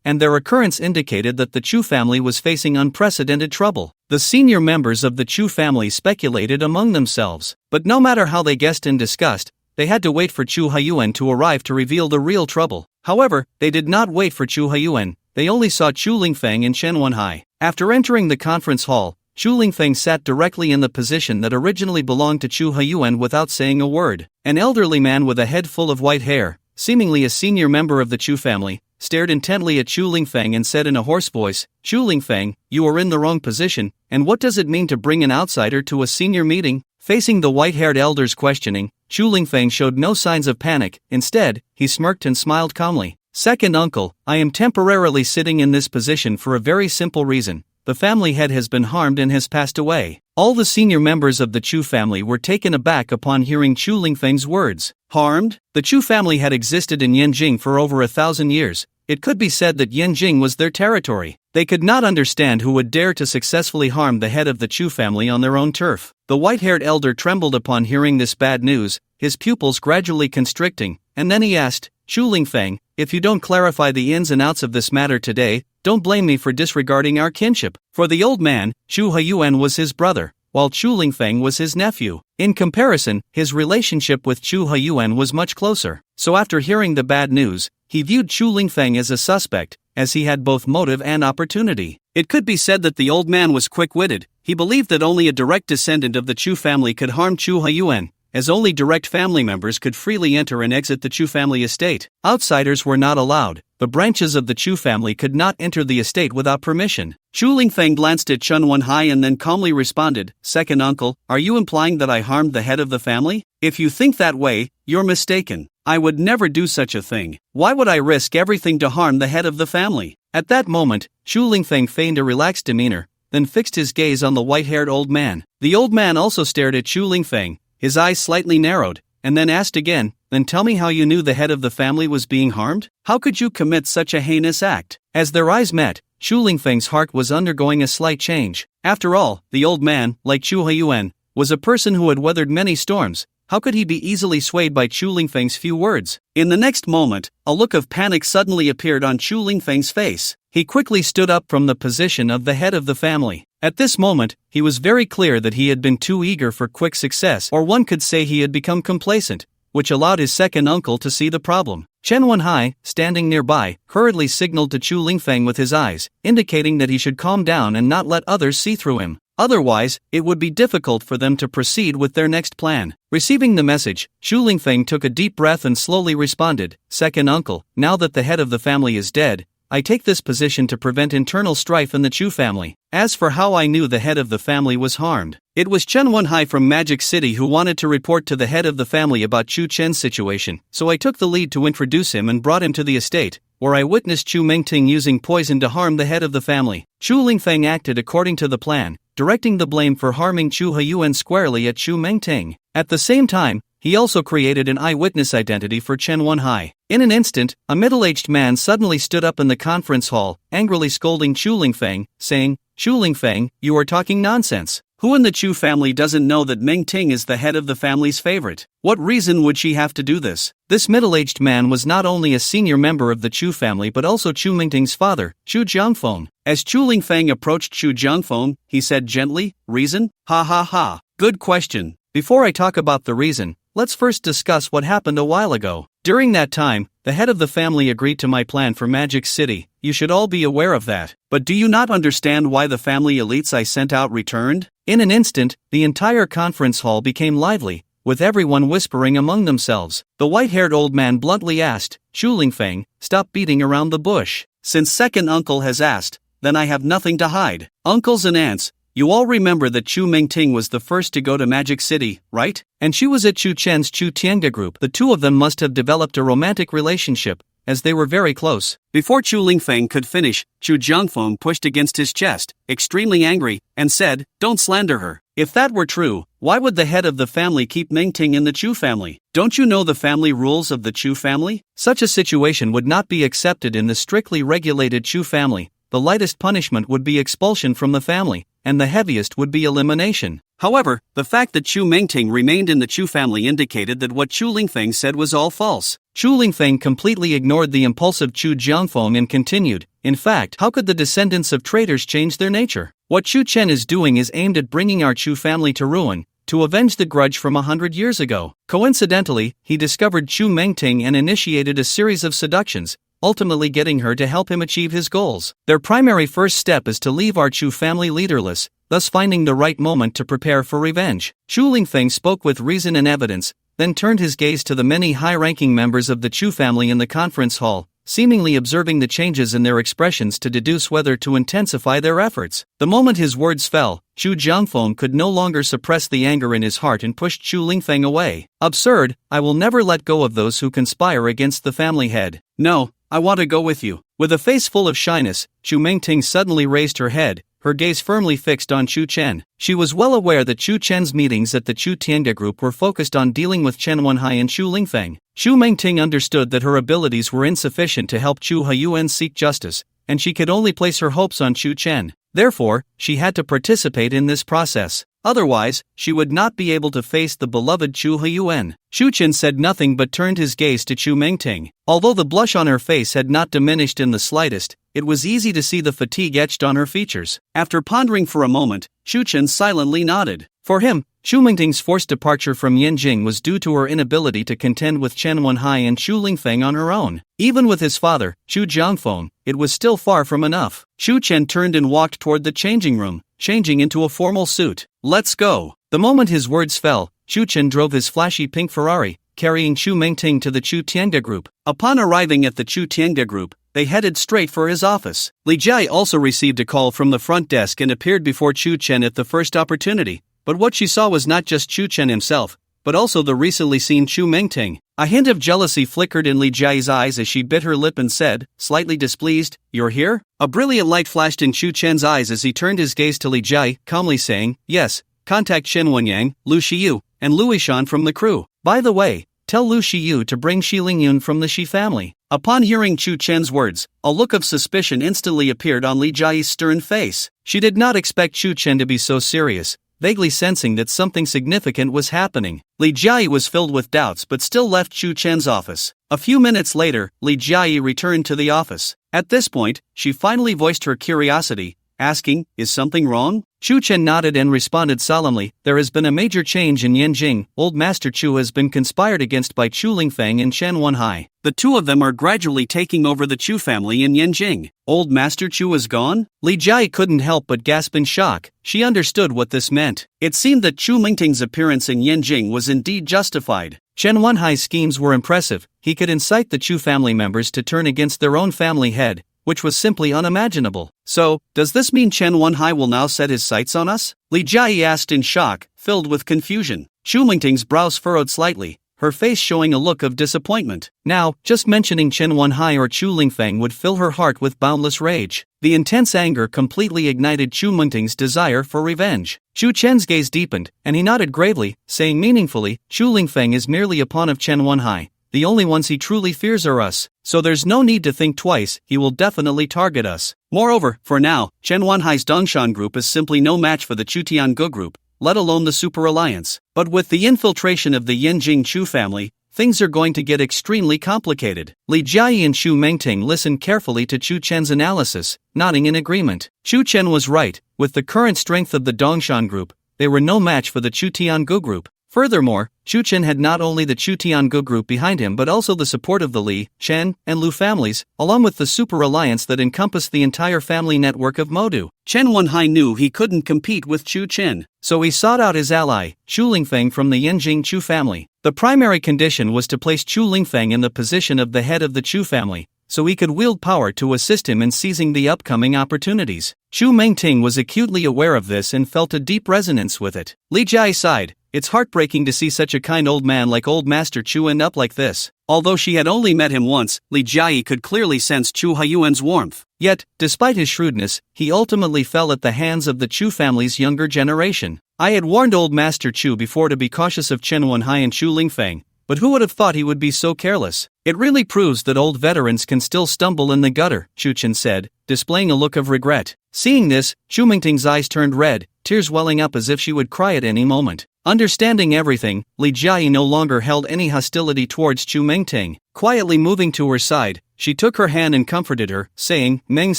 and their occurrence indicated that the Chu family was facing unprecedented trouble. The senior members of the Chu family speculated among themselves, but no matter how they guessed and discussed, they had to wait for Chu Huyuan to arrive to reveal the real trouble. However, they did not wait for Chu Huyuan, they only saw Chu Lingfeng and Chen Wenhai. After entering the conference hall, Chu Lingfeng sat directly in the position that originally belonged to Chu Huyuan without saying a word. An elderly man with a head full of white hair, seemingly a senior member of the Chu family, stared intently at Chu Lingfeng and said in a hoarse voice, "Chu Lingfeng, you are in the wrong position, and what does it mean to bring an outsider to a senior meeting?" Facing the white-haired elder's questioning, Chu Lingfeng showed no signs of panic. Instead, he smirked and smiled calmly. "Second uncle, I am temporarily sitting in this position for a very simple reason. The family head has been harmed and has passed away." All the senior members of the Chu family were taken aback upon hearing Chu Lingfeng's words. Harmed? The Chu family had existed in Yanjing for over 1,000 years. It could be said that Yanjing was their territory. They could not understand who would dare to successfully harm the head of the Chu family on their own turf. The white-haired elder trembled upon hearing this bad news, his pupils gradually constricting, and then he asked, "Chu Lingfeng, if you don't clarify the ins and outs of this matter today, don't blame me for disregarding our kinship." For the old man, Chu Huyuan was his brother, while Chu Lingfeng was his nephew. In comparison, his relationship with Chu Huyuan was much closer. So after hearing the bad news, he viewed Chu Lingfeng as a suspect, as he had both motive and opportunity. It could be said that the old man was quick-witted. He believed that only a direct descendant of the Chu family could harm Chu Huyuan, as only direct family members could freely enter and exit the Chu family estate. Outsiders were not allowed. The branches of the Chu family could not enter the estate without permission. Chu Lingfeng glanced at Chen Wenhai and then calmly responded, "Second uncle, are you implying that I harmed the head of the family? If you think that way, you're mistaken. I would never do such a thing. Why would I risk everything to harm the head of the family?" At that moment, Chu Lingfeng feigned a relaxed demeanor, then fixed his gaze on the white-haired old man. The old man also stared at Chu Lingfeng, his eyes slightly narrowed, and then asked again, "Then tell me how you knew the head of the family was being harmed? How could you commit such a heinous act?" As their eyes met, Chu Lingfeng's heart was undergoing a slight change. After all, the old man, like Chu Huyuan, was a person who had weathered many storms. How could he be easily swayed by Chu Lingfeng's few words? In the next moment, a look of panic suddenly appeared on Chu Lingfeng's face. He quickly stood up from the position of the head of the family. At this moment, he was very clear that he had been too eager for quick success, or one could say he had become complacent, which allowed his second uncle to see the problem. Chen Wenhai, standing nearby, hurriedly signaled to Chu Lingfeng with his eyes, indicating that he should calm down and not let others see through him. Otherwise, it would be difficult for them to proceed with their next plan. Receiving the message, Chu Lingfeng took a deep breath and slowly responded, "Second uncle, now that the head of the family is dead, I take this position to prevent internal strife in the Chu family. As for how I knew the head of the family was harmed, it was Chen Wenhai from Magic City who wanted to report to the head of the family about Chu Chen's situation, so I took the lead to introduce him and brought him to the estate, where I witnessed Chu Mengting using poison to harm the head of the family." Chu Lingfeng acted according to the plan, directing the blame for harming Chu Huyuan squarely at Chu Mengting. At the same time, he also created an eyewitness identity for Chen Wenhai. In an instant, a middle-aged man suddenly stood up in the conference hall, angrily scolding Chu Lingfeng, saying, "Chu Lingfeng, you are talking nonsense. Who in the Chu family doesn't know that Mengting is the head of the family's favorite? What reason would she have to do this?" This middle-aged man was not only a senior member of the Chu family but also Chu Mengting's father, Chu Jiangfeng. As Chu Lingfeng approached Chu Jiangfeng, he said gently, "Reason? Ha ha ha. Good question. Before I talk about the reason, let's first discuss what happened a while ago. During that time, the head of the family agreed to my plan for Magic City. You should all be aware of that. But do you not understand why the family elites I sent out returned? In an instant, the entire conference hall became lively, with everyone whispering among themselves. The white-haired old man bluntly asked, Chu Lingfeng, stop beating around the bush. Since second uncle has asked, then I have nothing to hide. Uncles and aunts, you all remember that Chu Mingting was the first to go to Magic City, right? And she was at Chu Chen's Chu Tianga group. The two of them must have developed a romantic relationship, as they were very close. Before Chu Lingfeng could finish, Chu Jiangfeng pushed against his chest, extremely angry, and said, don't slander her. If that were true, why would the head of the family keep Mingting in the Chu family? Don't you know the family rules of the Chu family? Such a situation would not be accepted in the strictly regulated Chu family. The lightest punishment would be expulsion from the family, and the heaviest would be elimination. However, the fact that Chu Mingting remained in the Chu family indicated that what Chu Lingfeng said was all false. Chu Lingfeng completely ignored the impulsive Chu Jiangfeng and continued, in fact, how could the descendants of traitors change their nature? What Chu Chen is doing is aimed at bringing our Chu family to ruin, to avenge the grudge from 100 years ago. Coincidentally, he discovered Chu Mingting and initiated a series of seductions, ultimately getting her to help him achieve his goals. Their primary first step is to leave our Chu family leaderless, thus finding the right moment to prepare for revenge. Chu Lingfeng spoke with reason and evidence, then turned his gaze to the many high-ranking members of the Chu family in the conference hall, seemingly observing the changes in their expressions to deduce whether to intensify their efforts. The moment his words fell, Chu Jiangfeng could no longer suppress the anger in his heart and pushed Chu Lingfeng away. Absurd, I will never let go of those who conspire against the family head. No, I want to go with you. With a face full of shyness, Chu Mingting suddenly raised her head, her gaze firmly fixed on Chu Chen. She was well aware that Chu Chen's meetings at the Chu Tianga group were focused on dealing with Chen Wenhai and Chu Lingfeng. Chu Mingting understood that her abilities were insufficient to help Chu Huiyuan seek justice, and she could only place her hopes on Chu Chen. Therefore, she had to participate in this process. Otherwise, she would not be able to face the beloved Chu Huiyuan. Chu Chen said nothing but turned his gaze to Chu Mingting. Although the blush on her face had not diminished in the slightest, it was easy to see the fatigue etched on her features. After pondering for a moment, Chu Chen silently nodded. For him, Chu Mingting's forced departure from Yanjing was due to her inability to contend with Chen Wenhai and Chu Lingfeng on her own. Even with his father, Chu Jiangfeng, it was still far from enough. Chu Chen turned and walked toward the changing room, changing into a formal suit. Let's go. The moment his words fell, Chu Chen drove his flashy pink Ferrari, carrying Chu Mingting to the Chu Tianga group. Upon arriving at the Chu Tianga group, they headed straight for his office. Li Jia also received a call from the front desk and appeared before Chu Chen at the first opportunity. But what she saw was not just Chu Chen himself, but also the recently seen Chu Mingting. A hint of jealousy flickered in Li Jia's eyes as she bit her lip and said, slightly displeased, "You're here?" A brilliant light flashed in Chu Chen's eyes as he turned his gaze to Li Jia, calmly saying, "Yes, contact Chen Wenyang, Lu Shiyu, and Lu Yishan from the crew. By the way, tell Lu Shiyu to bring Shi Lingyun from the Shi family." Upon hearing Chu Chen's words, a look of suspicion instantly appeared on Li Jia's stern face. She did not expect Chu Chen to be so serious, vaguely sensing that something significant was happening. Li Jia was filled with doubts but still left Chu Chen's office. A few minutes later, Li Jia returned to the office. At this point, she finally voiced her curiosity, asking, "Is something wrong?" Chu Chen nodded and responded solemnly, "There has been a major change in Yanjing. Old Master Chu has been conspired against by Chu Lingfeng and Chen Wenhai. The two of them are gradually taking over the Chu family in Yanjing. Old Master Chu is gone?" Li Jia couldn't help but gasp in shock. She understood what this meant. It seemed that Chu Mingting's appearance in Yanjing was indeed justified. Chen Wenhai's schemes were impressive. He could incite the Chu family members to turn against their own family head, which was simply unimaginable. So, does this mean Chen Wenhai will now set his sights on us? Li Jia asked in shock, filled with confusion. Chu Mingting's brows furrowed slightly, her face showing a look of disappointment. Now, just mentioning Chen Wenhai or Chu Lingfeng would fill her heart with boundless rage. The intense anger completely ignited Chu Mingting's desire for revenge. Chu Chen's gaze deepened, and he nodded gravely, saying meaningfully, "Chu Lingfeng is merely a pawn of Chen Wenhai. The only ones he truly fears are us, so there's no need to think twice, he will definitely target us. Moreover, for now, Chen Wenhai's Dongshan group is simply no match for the Chu Tiangu group, let alone the Super Alliance. But with the infiltration of the Yanjing Chu family, things are going to get extremely complicated." Li Jia and Chu Mingting listened carefully to Chu Chen's analysis, nodding in agreement. Chu Chen was right. With the current strength of the Dongshan group, they were no match for the Chu Tiangu group. Furthermore, Chu Chen had not only the Chu Tiangu group behind him but also the support of the Li, Chen, and Lu families, along with the super alliance that encompassed the entire family network of Modu. Chen Wenhai knew he couldn't compete with Chu Chen, so he sought out his ally, Chu Lingfeng from the Yanjing Chu family. The primary condition was to place Chu Lingfeng in the position of the head of the Chu family, so he could wield power to assist him in seizing the upcoming opportunities. Chu Mengting was acutely aware of this and felt a deep resonance with it. Li Jia sighed. It's heartbreaking to see such a kind old man like old Master Chu end up like this. Although she had only met him once, Li Jiayi could clearly sense Chu Haiyuan's warmth. Yet, despite his shrewdness, he ultimately fell at the hands of the Chu family's younger generation. I had warned old Master Chu before to be cautious of Chen Wenhai and Chu Lingfeng, but who would have thought he would be so careless? It really proves that old veterans can still stumble in the gutter, Chu Chen said, displaying a look of regret. Seeing this, Chu Mingting's eyes turned red, tears welling up as if she would cry at any moment. Understanding everything, Li Jiayi no longer held any hostility towards Chu Mengting. Quietly moving to her side, she took her hand and comforted her, saying, Meng's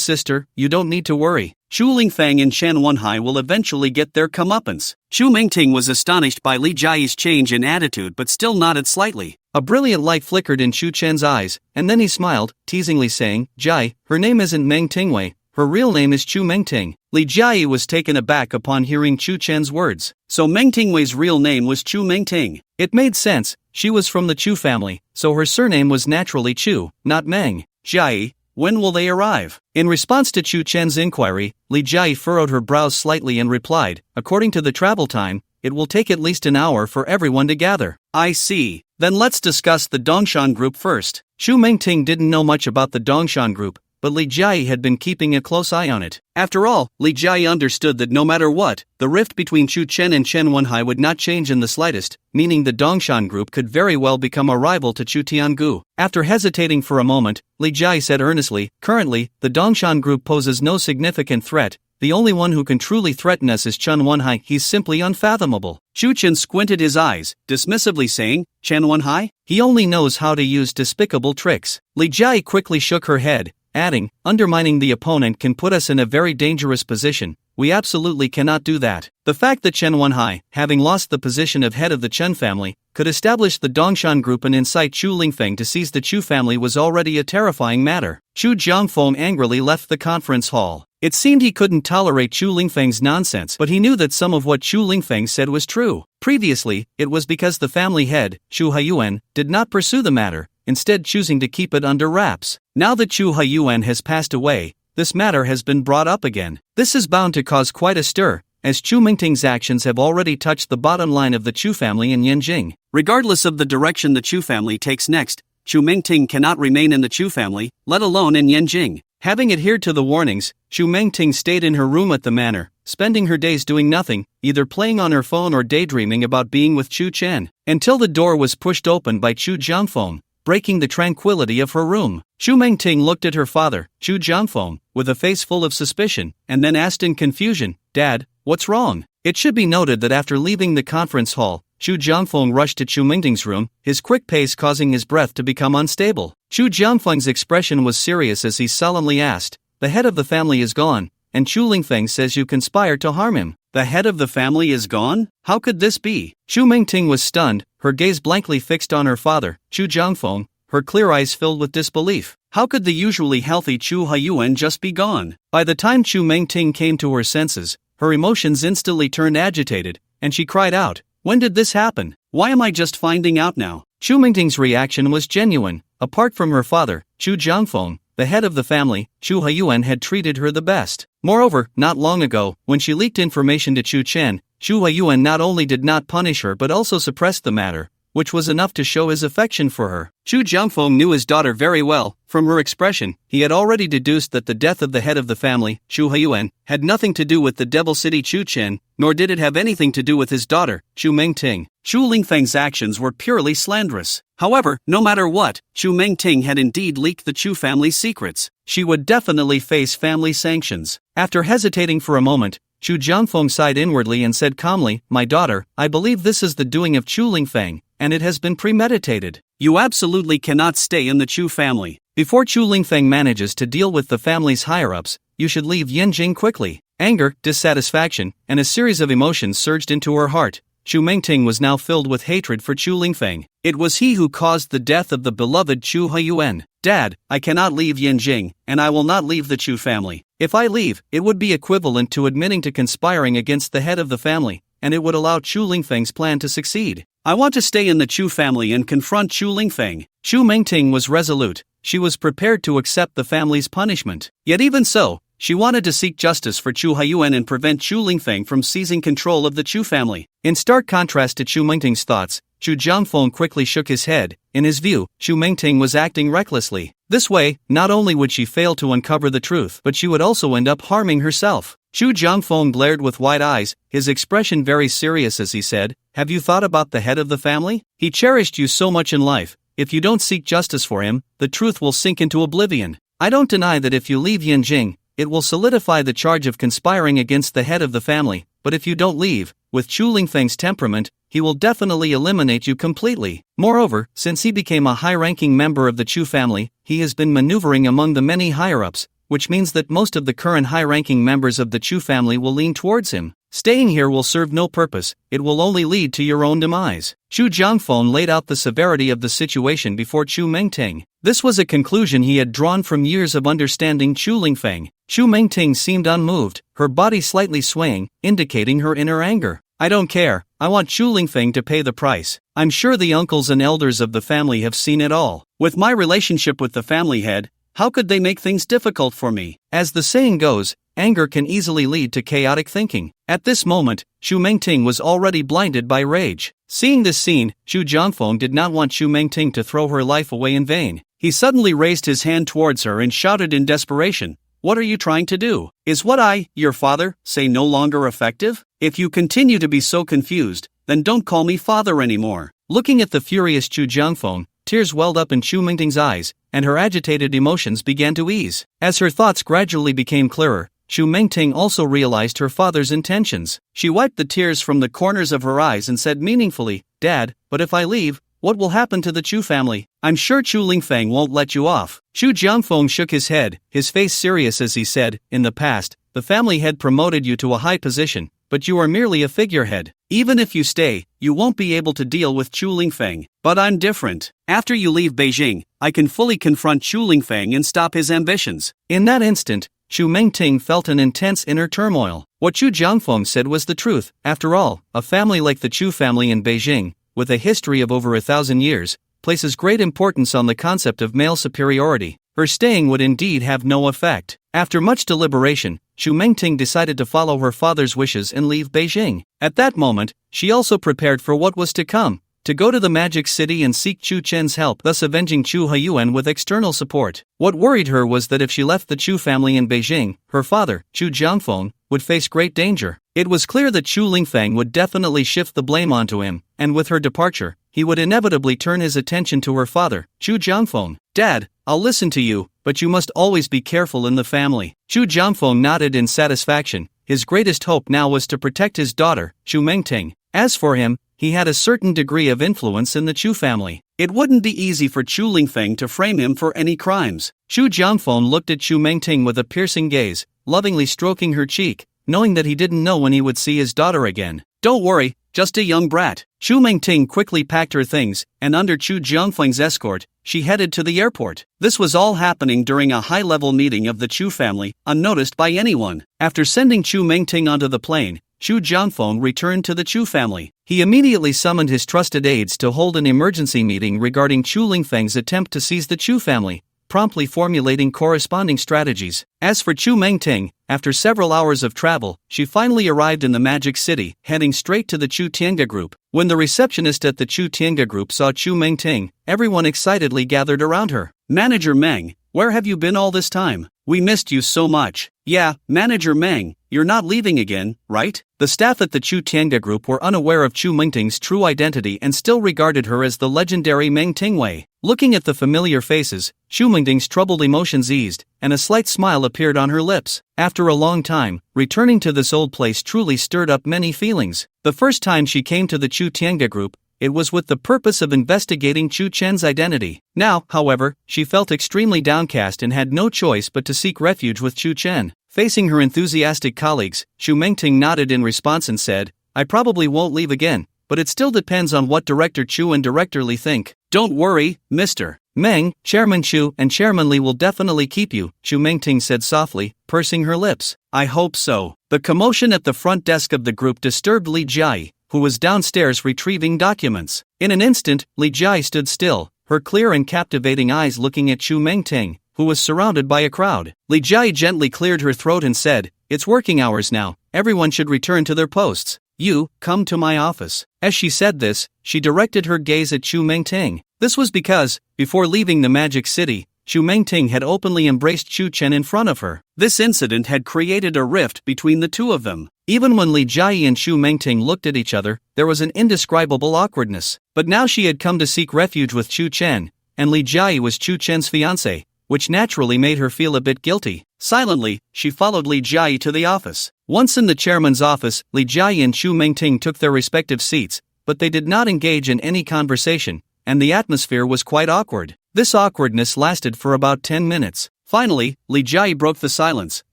sister, you don't need to worry. Chu Lingfeng and Chen Wenhai will eventually get their comeuppance. Chu Mengting was astonished by Li Jiayi's change in attitude but still nodded slightly. A brilliant light flickered in Chu Chen's eyes, and then he smiled, teasingly saying, Jai, her name isn't Meng Tingwei, her real name is Chu Mengting. Li Jiayi was taken aback upon hearing Chu Chen's words. So Meng Tingwei's real name was Chu Mengting. It made sense, she was from the Chu family, so her surname was naturally Chu, not Meng. Jiayi, when will they arrive? In response to Chu Chen's inquiry, Li Jiayi furrowed her brows slightly and replied, according to the travel time, it will take at least an hour for everyone to gather. I see. Then let's discuss the Dongshan group first. Chu Mengting didn't know much about the Dongshan group, but Li Jiayi had been keeping a close eye on it. After all, Li Jiayi understood that no matter what, the rift between Chu Chen and Chen Wenhai would not change in the slightest, meaning the Dongshan group could very well become a rival to Chu Tiangu. After hesitating for a moment, Li Jiayi said earnestly, currently, the Dongshan group poses no significant threat. The only one who can truly threaten us is Chen Wenhai, he's simply unfathomable. Chu Chen squinted his eyes, dismissively saying, Chen Wenhai? He only knows how to use despicable tricks. Li Jiayi quickly shook her head, adding, undermining the opponent can put us in a very dangerous position. We absolutely cannot do that. The fact that Chen Wenhai, having lost the position of head of the Chen family, could establish the Dongshan group and incite Chu Lingfeng to seize the Chu family was already a terrifying matter. Chu Jiangfeng angrily left the conference hall. It seemed he couldn't tolerate Chu Lingfeng's nonsense, but he knew that some of what Chu Lingfeng said was true. Previously, it was because the family head, Chu Haiyuan, did not pursue the matter, instead choosing to keep it under wraps. Now that Chu Haiyuan has passed away, this matter has been brought up again. This is bound to cause quite a stir, as Chu Mingting's actions have already touched the bottom line of the Chu family in Yanjing. Regardless of the direction the Chu family takes next, Chu Mingting cannot remain in the Chu family, let alone in Yanjing. Having adhered to the warnings, Chu Mengting stayed in her room at the manor, spending her days doing nothing, either playing on her phone or daydreaming about being with Chu Chen, until the door was pushed open by Chu Jiangfeng, breaking the tranquility of her room. Chu Mengting looked at her father, Chu Jiangfeng, with a face full of suspicion, and then asked in confusion, Dad, what's wrong? It should be noted that after leaving the conference hall, Chu Jiangfeng rushed to Chu Mingting's room, his quick pace causing his breath to become unstable. Chu Jiangfeng's expression was serious as he solemnly asked, the head of the family is gone, and Chu Lingfeng says you conspired to harm him. The head of the family is gone? How could this be? Chu Mingting was stunned, her gaze blankly fixed on her father, Chu Jiangfeng, her clear eyes filled with disbelief. How could the usually healthy Chu Haiyuan just be gone? By the time Chu Mingting came to her senses, her emotions instantly turned agitated, and she cried out, when did this happen? Why am I just finding out now? Chu Mingting's reaction was genuine. Apart from her father, Chu Jiangfeng, the head of the family, Chu Haiyuan had treated her the best. Moreover, not long ago, when she leaked information to Chu Chen, Chu Haiyuan not only did not punish her but also suppressed the matter, which was enough to show his affection for her. Chu Jiangfeng knew his daughter very well. From her expression, he had already deduced that the death of the head of the family, Chu Haiyuan, had nothing to do with the Devil City Chu Chen, nor did it have anything to do with his daughter, Chu Mengting. Chu Lingfeng's actions were purely slanderous. However, no matter what, Chu Mengting had indeed leaked the Chu family's secrets. She would definitely face family sanctions. After hesitating for a moment, Chu Jiangfeng sighed inwardly and said calmly, my daughter, I believe this is the doing of Chu Lingfeng, and it has been premeditated. You absolutely cannot stay in the Chu family. Before Chu Lingfeng manages to deal with the family's higher-ups, you should leave Yanjing quickly. Anger, dissatisfaction, and a series of emotions surged into her heart. Xu Mengting was now filled with hatred for Chu Lingfeng. It was he who caused the death of the beloved Chu Huiyuan. Dad, I cannot leave Yanjing, and I will not leave the Chu family. If I leave, it would be equivalent to admitting to conspiring against the head of the family, and it would allow Chu Lingfeng's plan to succeed. I want to stay in the Chu family and confront Chu Lingfeng. Xu Mengting was resolute. She was prepared to accept the family's punishment. Yet even so, she wanted to seek justice for Chu Huiyuan and prevent Chu Lingfeng from seizing control of the Chu family. In stark contrast to Xu Mengting's thoughts, Chu Jiangfeng quickly shook his head. In his view, Xu Mengting was acting recklessly. This way, not only would she fail to uncover the truth, but she would also end up harming herself. Chu Jiangfeng glared with wide eyes, his expression very serious as he said, "Have you thought about the head of the family? He cherished you so much in life. If you don't seek justice for him, the truth will sink into oblivion. I don't deny that if you leave Yanjing, it will solidify the charge of conspiring against the head of the family, but if you don't leave, with Chu Lingfeng's temperament, he will definitely eliminate you completely. Moreover, since he became a high-ranking member of the Chu family, he has been maneuvering among the many higher-ups, which means that most of the current high-ranking members of the Chu family will lean towards him. Staying here will serve no purpose, it will only lead to your own demise." Chu Jiangfeng laid out the severity of the situation before Xu Mengting. This was a conclusion he had drawn from years of understanding Chu Lingfeng. Xu Mengting seemed unmoved, her body slightly swaying, indicating her inner anger. "I don't care, I want Chu Lingfeng to pay the price. I'm sure the uncles and elders of the family have seen it all. With my relationship with the family head, how could they make things difficult for me?" As the saying goes, anger can easily lead to chaotic thinking. At this moment, Xu Mengting was already blinded by rage. Seeing this scene, Xu Jiangfeng did not want Xu Mengting to throw her life away in vain. He suddenly raised his hand towards her and shouted in desperation, "What are you trying to do? Is what I, your father, say no longer effective? If you continue to be so confused, then don't call me father anymore." Looking at the furious Xu Jiangfeng, tears welled up in Xu Mengting's eyes, and her agitated emotions began to ease. As her thoughts gradually became clearer, Xu Mengting also realized her father's intentions. She wiped the tears from the corners of her eyes and said meaningfully, "Dad, but if I leave, what will happen to the Chu family? I'm sure Chu Lingfeng won't let you off." Xu Jiangfeng shook his head, his face serious as he said, "In the past, the family had promoted you to a high position, but you are merely a figurehead. Even if you stay, you won't be able to deal with Chu Lingfeng. But I'm different. After you leave Beijing, I can fully confront Chu Lingfeng and stop his ambitions." In that instant, Xu Mengting felt an intense inner turmoil. What Xu Jiangfeng said was the truth. After all, a family like the Chu family in Beijing, with a history of over 1,000 years, places great importance on the concept of male superiority. Her staying would indeed have no effect. After much deliberation, Xu Mengting decided to follow her father's wishes and leave Beijing. At that moment, she also prepared for what was to come, to go to the Magic City and seek Chu Chen's help, thus avenging Chu Huiyuan with external support. What worried her was that if she left the Chu family in Beijing, her father, Chu Jiangfeng, would face great danger. It was clear that Chu Lingfeng would definitely shift the blame onto him, and with her departure, he would inevitably turn his attention to her father, Chu Jiangfeng. "Dad, I'll listen to you, but you must always be careful in the family." Chu Jiangfeng nodded in satisfaction. His greatest hope now was to protect his daughter, Xu Mengting. As for him, he had a certain degree of influence in the Chu family. It wouldn't be easy for Chu Lingfeng to frame him for any crimes. Xu Jiangfeng looked at Xu Mengting with a piercing gaze, lovingly stroking her cheek, knowing that he didn't know when he would see his daughter again. "Don't worry, just a young brat." Xu Mengting quickly packed her things, and under Chu Jiangfeng's escort, she headed to the airport. This was all happening during a high-level meeting of the Chu family, unnoticed by anyone. After sending Xu Mengting onto the plane, Xu Jiangfeng returned to the Chu family. He immediately summoned his trusted aides to hold an emergency meeting regarding Chu Lingfeng's attempt to seize the Chu family, promptly formulating corresponding strategies. As for Xu Mengting, after several hours of travel, she finally arrived in the Magic City, heading straight to the Chu Tiange group. When the receptionist at the Chu Tiange group saw Xu Mengting, everyone excitedly gathered around her. "Manager Meng, where have you been all this time? We missed you so much." "Yeah, Manager Meng, you're not leaving again, right?" The staff at the Chu Tiange group were unaware of Xu Mengting's true identity and still regarded her as the legendary Meng Tingwei. Looking at the familiar faces, Xu Mengting's troubled emotions eased, and a slight smile appeared on her lips. After a long time, returning to this old place truly stirred up many feelings. The first time she came to the Chu Tiange group, it was with the purpose of investigating Chu Chen's identity. Now, however, she felt extremely downcast and had no choice but to seek refuge with Chu Chen. Facing her enthusiastic colleagues, Xu Mengting nodded in response and said, "I probably won't leave again, but it still depends on what Director Chu and Director Li think. Don't worry, Mr. Meng, Chairman Chu and Chairman Li will definitely keep you, Chu Mengting said softly, pursing her lips. I hope so. The commotion at the front desk of the group disturbed Li Jiai, who was downstairs retrieving documents. In an instant, Li Jiai stood still, her clear and captivating eyes looking at Chu Mengting, who was surrounded by a crowd. Li Jiai gently cleared her throat and said, "It's working hours now, everyone should return to their posts. You, come to my office." As she said this, she directed her gaze at Chu Mengting. This was because, before leaving the Magic City, Chu Mengting had openly embraced Chu Chen in front of her. This incident had created a rift between the two of them. Even when Li Jiai and Chu Mengting looked at each other, there was an indescribable awkwardness. But now she had come to seek refuge with Chu Chen, and Li Jiai was Chu Chen's fiancé, which naturally made her feel a bit guilty. Silently, she followed Li Jiai to the office. Once in the chairman's office, Li Jiai and Chu Mengting took their respective seats, but they did not engage in any conversation, and the atmosphere was quite awkward. This awkwardness lasted for about 10 minutes. Finally, Li Jiai broke the silence,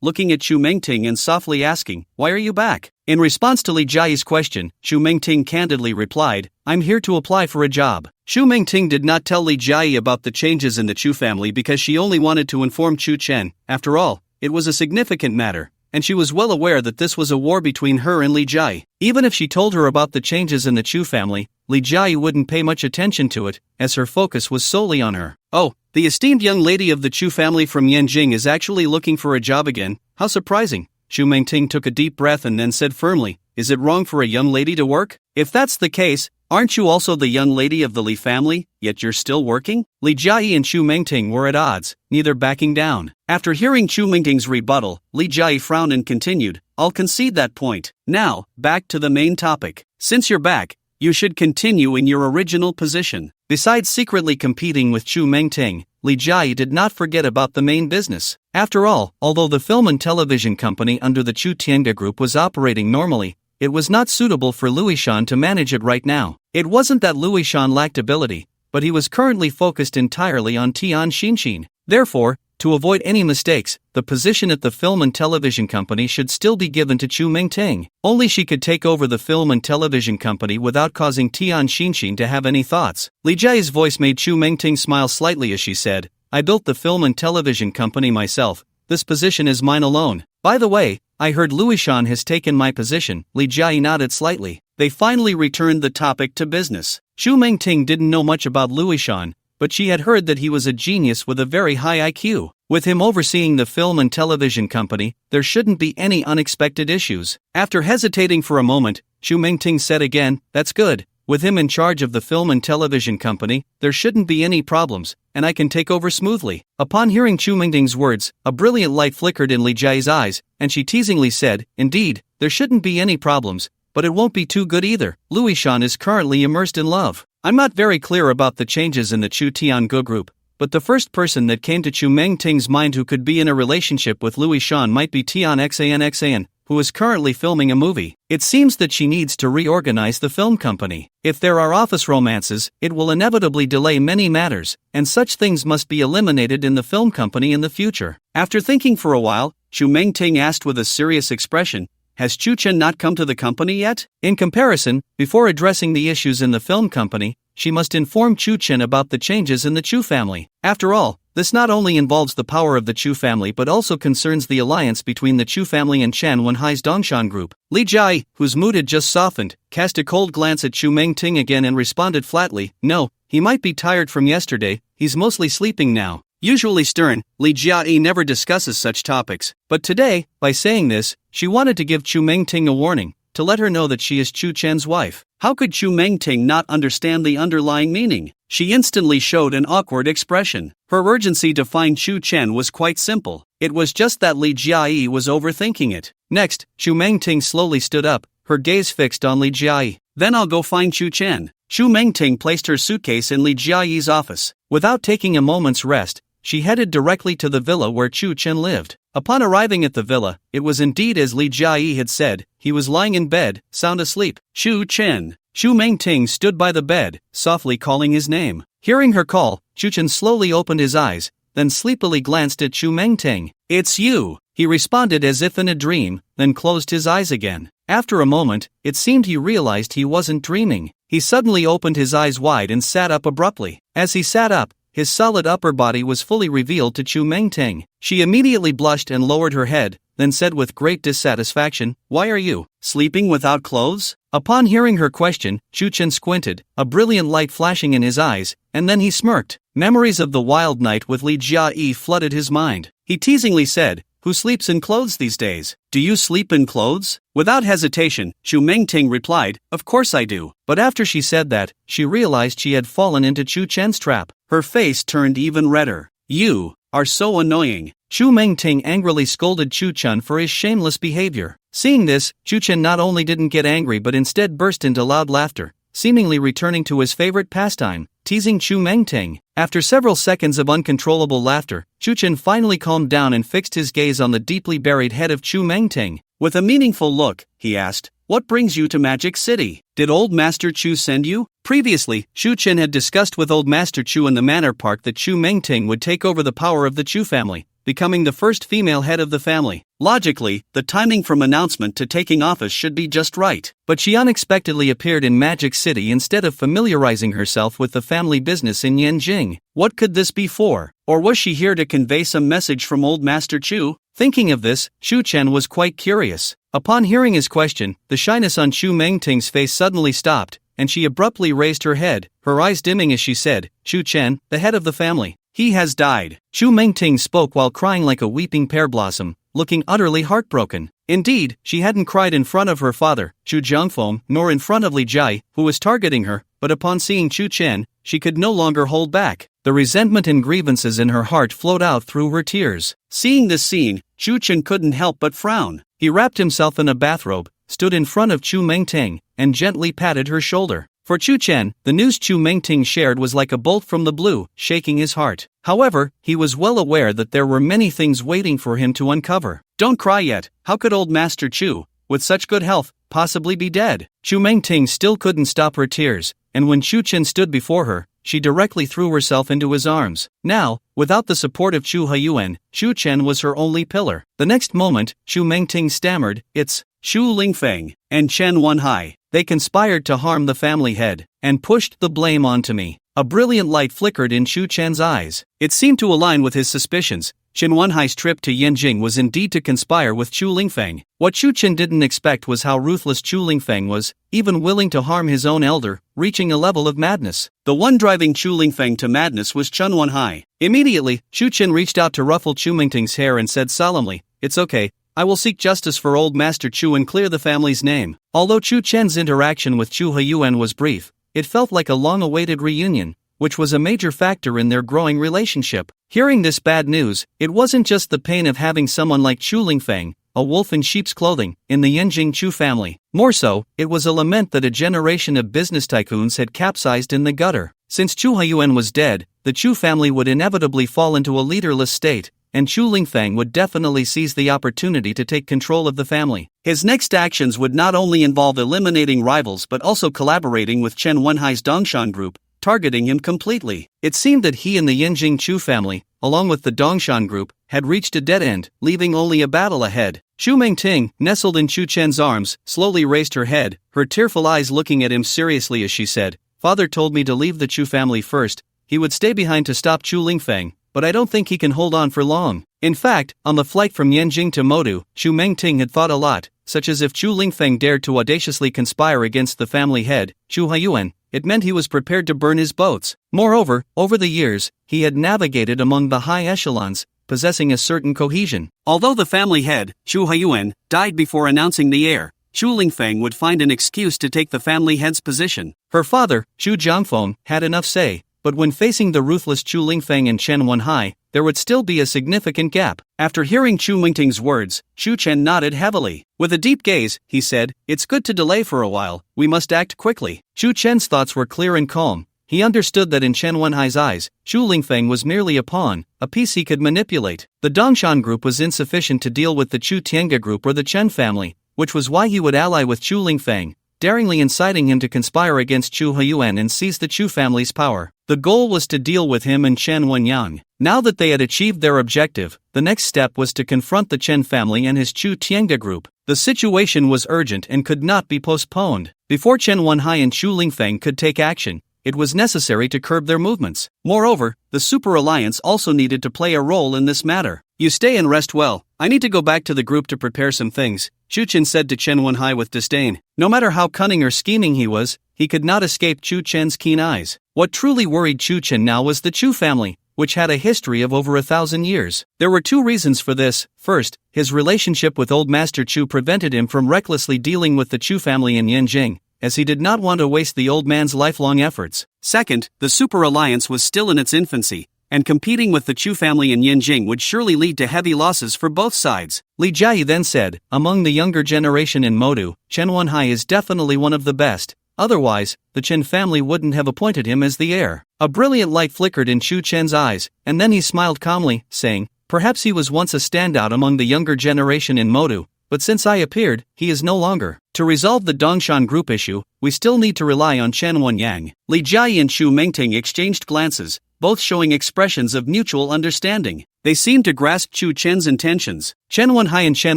looking at Chu Mengting and softly asking, "Why are you back?" In response to Li Jiai's question, Chu Mengting candidly replied, "I'm here to apply for a job." Chu Mengting did not tell Li Jiai about the changes in the Chu family because she only wanted to inform Chu Chen. After all, it was a significant matter, and she was well aware that this was a war between her and Li Jiai. Even if she told her about the changes in the Chu family, Li Jiai wouldn't pay much attention to it, as her focus was solely on her. "Oh, the esteemed young lady of the Chu family from Yanjing is actually looking for a job again. How surprising." Chu Mengting took a deep breath and then said firmly, "Is it wrong for a young lady to work? If that's the case, aren't you also the young lady of the Li family, yet you're still working?" Li Jiai and Chu Mengting were at odds, neither backing down. After hearing Chu Mengting's rebuttal, Li Jiai frowned and continued, "I'll concede that point. Now, back to the main topic. Since you're back, you should continue in your original position." Besides secretly competing with Chu Mengting, Li Jiai did not forget about the main business. After all, although the film and television company under the Chu Tianga Group was operating normally, it was not suitable for Luishan to manage it right now. It wasn't that Luishan lacked ability, but he was currently focused entirely on Tian Xinxin. Therefore, to avoid any mistakes, the position at the film and television company should still be given to Chu Mengting. Only she could take over the film and television company without causing Tian Xinxin to have any thoughts. Li Jiai's voice made Chu Mengting smile slightly as she said, "I built the film and television company myself. This position is mine alone. By the way, I heard Luishan has taken my position." Li Jiai nodded slightly. They finally returned the topic to business. Chu Mengting didn't know much about Luishan, but she had heard that he was a genius with a very high IQ. With him overseeing the film and television company, there shouldn't be any unexpected issues. After hesitating for a moment, Chu Mengting said again, "That's good. With him in charge of the film and television company, there shouldn't be any problems, and I can take over smoothly." Upon hearing Chu Mengting's words, a brilliant light flickered in Li Jiai's eyes, and she teasingly said, "Indeed, there shouldn't be any problems, but it won't be too good either. Luishan is currently immersed in love. I'm not very clear about the changes in the Chu Tiangu group, but the first person that came to Chu Mengting's mind who could be in a relationship with Luishan might be Tian Xan, who is currently filming a movie. It seems that she needs to reorganize the film company. If there are office romances, it will inevitably delay many matters, and such things must be eliminated in the film company in the future." After thinking for a while, Chu Mengting asked with a serious expression, "Has Chu Chen not come to the company yet?" In comparison, before addressing the issues in the film company, she must inform Chu Chen about the changes in the Chu family. After all, this not only involves the power of the Chu family but also concerns the alliance between the Chu family and Chen Wenhai's Dongshan group. Li Jiai, whose mood had just softened, cast a cold glance at Chu Mengting again and responded flatly, "No, he might be tired from yesterday, he's mostly sleeping now." Usually stern, Li Jiai never discusses such topics, but today, by saying this, she wanted to give Chu Mengting a warning, to let her know that she is Chu Chen's wife. How could Chu Mengting not understand the underlying meaning? She instantly showed an awkward expression. Her urgency to find Chu Chen was quite simple. It was just that Li Jiai was overthinking it. Next, Chu Mengting slowly stood up, her gaze fixed on Li Jiai. "Then I'll go find Chu Chen." Chu Mengting placed her suitcase in Li Jiai's office. Without taking a moment's rest, she headed directly to the villa where Chu Chen lived. Upon arriving at the villa, it was indeed as Li Jiai had said, he was lying in bed, sound asleep. "Chu Chen." Chu Mengting stood by the bed, softly calling his name. Hearing her call, Chu Chen slowly opened his eyes, then sleepily glanced at Chu Mengting. "It's you." He responded as if in a dream, then closed his eyes again. After a moment, it seemed he realized he wasn't dreaming. He suddenly opened his eyes wide and sat up abruptly. As he sat up, his solid upper body was fully revealed to Chu Mengting. She immediately blushed and lowered her head, then said with great dissatisfaction, "Why are you sleeping without clothes?" Upon hearing her question, Chu Chen squinted, a brilliant light flashing in his eyes, and then he smirked. Memories of the wild night with Li Jia flooded his mind. He teasingly said, "Who sleeps in clothes these days? Do you sleep in clothes?" Without hesitation, Chu Mengting replied, "Of course I do." But after she said that, she realized she had fallen into Chu Chen's trap. Her face turned even redder. "You are so annoying." Chu Mengting angrily scolded Chu Chen for his shameless behavior. Seeing this, Chu Chen not only didn't get angry but instead burst into loud laughter, seemingly returning to his favorite pastime, teasing Chu Mengting. After several seconds of uncontrollable laughter, Chu Chen finally calmed down and fixed his gaze on the deeply buried head of Chu Mengting. With a meaningful look, he asked, "What brings you to Magic City? Did Old Master Chu send you?" Previously, Chu Chen had discussed with Old Master Chu in the Manor Park that Chu Mengting would take over the power of the Chu family, becoming the first female head of the family. Logically, the timing from announcement to taking office should be just right. But she unexpectedly appeared in Magic City instead of familiarizing herself with the family business in Yanjing. What could this be for? Or was she here to convey some message from Old Master Chu? Thinking of this, Chu Chen was quite curious. Upon hearing his question, the shyness on Chu Mengting's face suddenly stopped, and she abruptly raised her head, her eyes dimming as she said, "Chu Chen, the head of the family. He has died." Chu Mengting spoke while crying like a weeping pear blossom, looking utterly heartbroken. Indeed, she hadn't cried in front of her father, Chu Jiangfeng, nor in front of Li Jia, who was targeting her, but upon seeing Chu Chen, she could no longer hold back. The resentment and grievances in her heart flowed out through her tears. Seeing this scene, Chu Chen couldn't help but frown. He wrapped himself in a bathrobe, stood in front of Chu Mengting, and gently patted her shoulder. For Chu Chen, the news Chu Mengting shared was like a bolt from the blue, shaking his heart. However, he was well aware that there were many things waiting for him to uncover. "Don't cry yet. How could Old Master Chu, with such good health, possibly be dead?" Chu Mengting still couldn't stop her tears, and when Chu Chen stood before her, she directly threw herself into his arms. Now, without the support of Chu Haiyuan, Chu Chen was her only pillar. The next moment, Chu Mengting stammered, "It's Shu Lingfeng and Chen Wenhai. They conspired to harm the family head, and pushed the blame onto me." A brilliant light flickered in Chu Chen's eyes. It seemed to align with his suspicions. Chen Wenhai's trip to Yanjing was indeed to conspire with Chu Lingfeng. What Chu Chen didn't expect was how ruthless Chu Lingfeng was, even willing to harm his own elder, reaching a level of madness. The one driving Chu Lingfeng to madness was Chen Wenhai. Immediately, Chu Chen reached out to ruffle Chu Mengting's hair and said solemnly, "It's okay. I will seek justice for Old Master Chu and clear the family's name." Although Chu Chen's interaction with Chu Haiyuan was brief, it felt like a long-awaited reunion, which was a major factor in their growing relationship. Hearing this bad news, it wasn't just the pain of having someone like Chu Lingfeng, a wolf in sheep's clothing, in the Yanjing Chu family. More so, it was a lament that a generation of business tycoons had capsized in the gutter. Since Chu Haiyuan was dead, the Chu family would inevitably fall into a leaderless state, and Chu Lingfeng would definitely seize the opportunity to take control of the family. His next actions would not only involve eliminating rivals but also collaborating with Chen Wenhai's Dongshan group, targeting him completely. It seemed that he and the Yanjing Chu family, along with the Dongshan group, had reached a dead end, leaving only a battle ahead. Chu Mengting, nestled in Chu Chen's arms, slowly raised her head, her tearful eyes looking at him seriously as she said, "Father told me to leave the Chu family first. He would stay behind to stop Chu Lingfeng, but I don't think he can hold on for long." In fact, on the flight from Yanjing to Modu, Chu Mengting had thought a lot, such as if Chu Lingfeng dared to audaciously conspire against the family head, Chu Haiyuan, it meant he was prepared to burn his boats. Moreover, over the years, he had navigated among the high echelons, possessing a certain cohesion. Although the family head, Chu Haiyuan, died before announcing the heir, Chu Lingfeng would find an excuse to take the family head's position. Her father, Chu Jiangfeng, had enough say, but when facing the ruthless Chu Lingfeng and Chen Wenhai, there would still be a significant gap. After hearing Chu Mengting's words, Chu Chen nodded heavily. With a deep gaze, he said, "It's good to delay for a while, we must act quickly." Chu Chen's thoughts were clear and calm. He understood that in Chen Wenhai's eyes, Chu Lingfeng was merely a pawn, a piece he could manipulate. The Dongshan group was insufficient to deal with the Chu Tiange group or the Chen family, which was why he would ally with Chu Lingfeng, daringly inciting him to conspire against Chu Huiyuan and seize the Chu family's power. The goal was to deal with him and Chen Wenyang. Now that they had achieved their objective, the next step was to confront the Chen family and his Chu Tiange group. The situation was urgent and could not be postponed. Before Chen Wenhai and Chu Lingfeng could take action, it was necessary to curb their movements. Moreover, the Super Alliance also needed to play a role in this matter. You stay and rest well. I need to go back to the group to prepare some things, Chu Chen said to Chen Wenhai with disdain. No matter how cunning or scheming he was, he could not escape Chu Chen's keen eyes. What truly worried Chu Chen now was the Chu family, which had a history of over 1,000 years. There were two reasons for this. First, his relationship with Old Master Chu prevented him from recklessly dealing with the Chu family in Yanjing, as he did not want to waste the old man's lifelong efforts. Second, the Super Alliance was still in its infancy, and competing with the Chu family in Yanjing would surely lead to heavy losses for both sides. Li Jiayi then said, among the younger generation in Modu, Chen Wenhai is definitely one of the best. Otherwise, the Chen family wouldn't have appointed him as the heir. A brilliant light flickered in Chu Chen's eyes, and then he smiled calmly, saying, perhaps he was once a standout among the younger generation in Modu, but since I appeared, he is no longer. To resolve the Dongshan group issue, we still need to rely on Chen Wenyang. Li Jiayi and Chu Mingting exchanged glances, both showing expressions of mutual understanding. They seemed to grasp Chu Chen's intentions. Chen Wenhai and Chen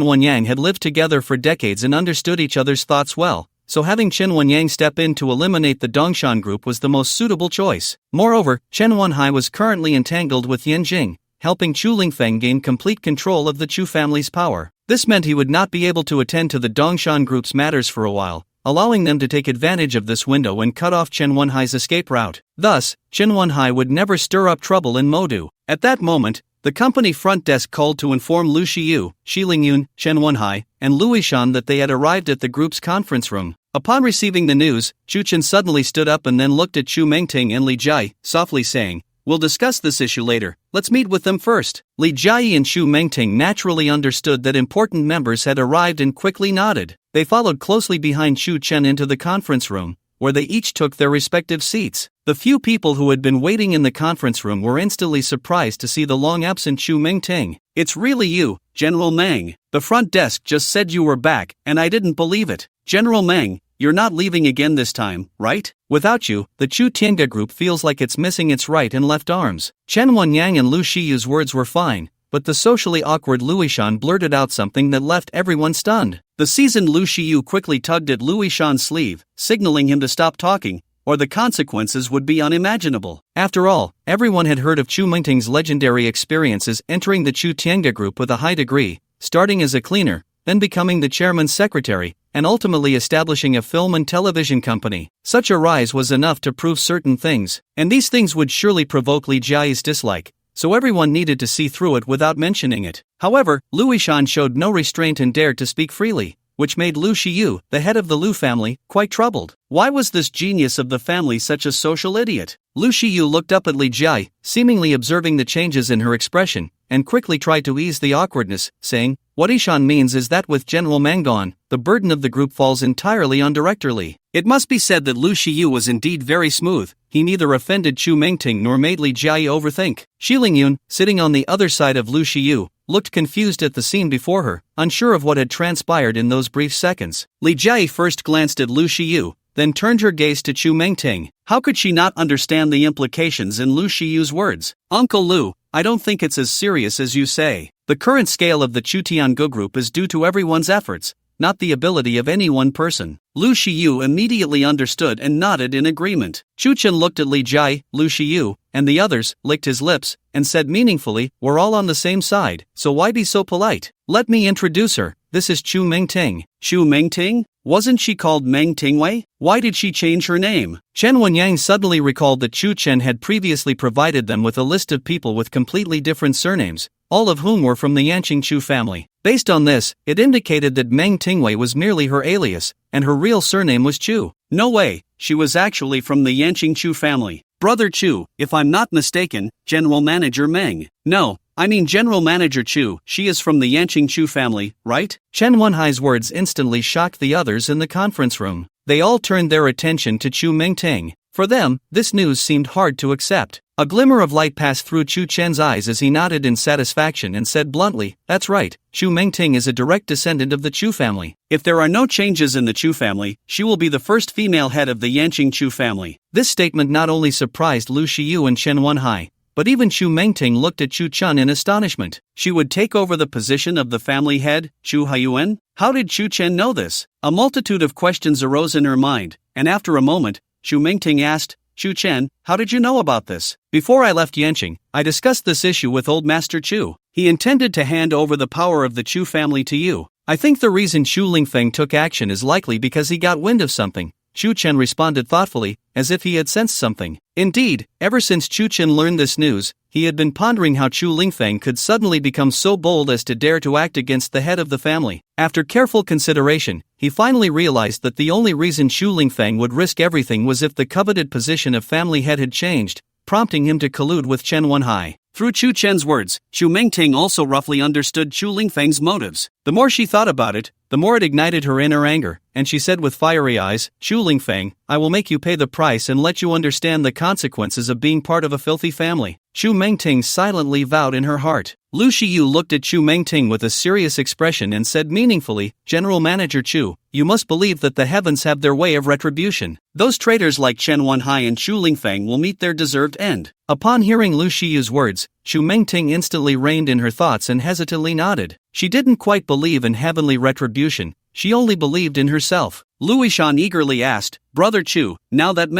Wenyang had lived together for decades and understood each other's thoughts well, so having Chen Wenyang step in to eliminate the Dongshan group was the most suitable choice. Moreover, Chen Wenhai was currently entangled with Yanjing, helping Chu Lingfeng gain complete control of the Chu family's power. This meant he would not be able to attend to the Dongshan group's matters for a while, allowing them to take advantage of this window and cut off Chen Wenhai's escape route. Thus, Chen Wenhai would never stir up trouble in Modu. At that moment, the company front desk called to inform Lu Shiyu, Shi Lingyun, Chen Wenhai, and Louis Shan that they had arrived at the group's conference room. Upon receiving the news, Chu Chen suddenly stood up and then looked at Chu Mingting and Li Jiayi, softly saying, we'll discuss this issue later, let's meet with them first. Li Jiayi and Chu Mingting naturally understood that important members had arrived and quickly nodded. They followed closely behind Chu Chen into the conference room, where they each took their respective seats. The few people who had been waiting in the conference room were instantly surprised to see the long-absent Chu Mingting. It's really you, General Meng. The front desk just said you were back, and I didn't believe it. General Meng, you're not leaving again this time, right? Without you, the Chu Tiange group feels like it's missing its right and left arms. Chen Wenyang and Lu Shiyu's words were fine, but the socially awkward Louis Shan blurted out something that left everyone stunned. The seasoned Lu Shiyu quickly tugged at Louis Shan's sleeve, signaling him to stop talking, or the consequences would be unimaginable. After all, everyone had heard of Chu Mingting's legendary experiences entering the Chu Tiange group with a high degree, starting as a cleaner, then becoming the chairman's secretary, and ultimately establishing a film and television company. Such a rise was enough to prove certain things, and these things would surely provoke Li Jiayi's dislike, so everyone needed to see through it without mentioning it. However, Louis Shan showed no restraint and dared to speak freely, which made Lu Shiyu, the head of the Lu family, quite troubled. Why was this genius of the family such a social idiot? Lu Shiyu looked up at Li Jiayi, seemingly observing the changes in her expression, and quickly tried to ease the awkwardness, saying, what Ishan means is that with General Meng gone, the burden of the group falls entirely on Director Li. It must be said that Lu Shiyu was indeed very smooth. He neither offended Chu Mingting nor made Li Jiayi overthink. Shi Lingyun, sitting on the other side of Lu Shiyu, looked confused at the scene before her, unsure of what had transpired in those brief seconds. Li Jiayi first glanced at Lu Shiyu, then turned her gaze to Chu Mingting. How could she not understand the implications in Lu Shiyu's words? Uncle Lu, I don't think it's as serious as you say. The current scale of the Chu Tiange group is due to everyone's efforts, not the ability of any one person. Lu Shiyu immediately understood and nodded in agreement. Chu Chen looked at Li Jiayi, Lu Shiyu, and the others, licked his lips, and said meaningfully, we're all on the same side, so why be so polite? Let me introduce her, this is Chu Mingting. Chu Mingting? Wasn't she called Meng Tingwei? Why did she change her name? Chen Wenyang suddenly recalled that Chu Chen had previously provided them with a list of people with completely different surnames, all of whom were from the Yanqing Chu family. Based on this, it indicated that Meng Tingwei was merely her alias, and her real surname was Chu. No way, she was actually from the Yanqing Chu family. Brother Chu, if I'm not mistaken, General Manager Meng. No, I mean General Manager Chu, she is from the Yanqing Chu family, right? Chen Wenhai's words instantly shocked the others in the conference room. They all turned their attention to Chu Mingting. For them, this news seemed hard to accept. A glimmer of light passed through Chu Chen's eyes as he nodded in satisfaction and said bluntly, "That's right, Chu Mengting is a direct descendant of the Chu family. If there are no changes in the Chu family, she will be the first female head of the Yanqing Chu family." This statement not only surprised Lu Shiyu and Chen Wenhai, but even Chu Mengting looked at Chu Chun in astonishment. She would take over the position of the family head, Chu Haiyuan? How did Chu Chen know this? A multitude of questions arose in her mind, and after a moment, Chu Mengting asked, "Chu Chen, how did you know about this?" "Before I left Yanqing, I discussed this issue with old Master Chu. He intended to hand over the power of the Chu family to you. I think the reason Chu Lingfeng took action is likely because he got wind of something." Chu Chen responded thoughtfully, as if he had sensed something. Indeed, ever since Chu Chen learned this news, he had been pondering how Chu Lingfeng could suddenly become so bold as to dare to act against the head of the family. After careful consideration, he finally realized that the only reason Chu Lingfeng would risk everything was if the coveted position of family head had changed, prompting him to collude with Chen Wenhai. Through Chu Chen's words, Chu Mengting also roughly understood Chu Lingfeng's motives. The more she thought about it, the more it ignited her inner anger, and she said with fiery eyes, "Chu Lingfeng, I will make you pay the price and let you understand the consequences of being part of a filthy family." Chu Mengting silently vowed in her heart. Lu Shiyu looked at Chu Mengting with a serious expression and said meaningfully, "General Manager Chu, you must believe that the heavens have their way of retribution. Those traitors like Chen Wenhai and Chu Lingfeng will meet their deserved end." Upon hearing Lu Shiyu's words, Chu Mengting instantly reined in her thoughts and hesitantly nodded. She didn't quite believe in heavenly retribution, she only believed in herself. Lu Yishan eagerly asked, "Brother Chu, now that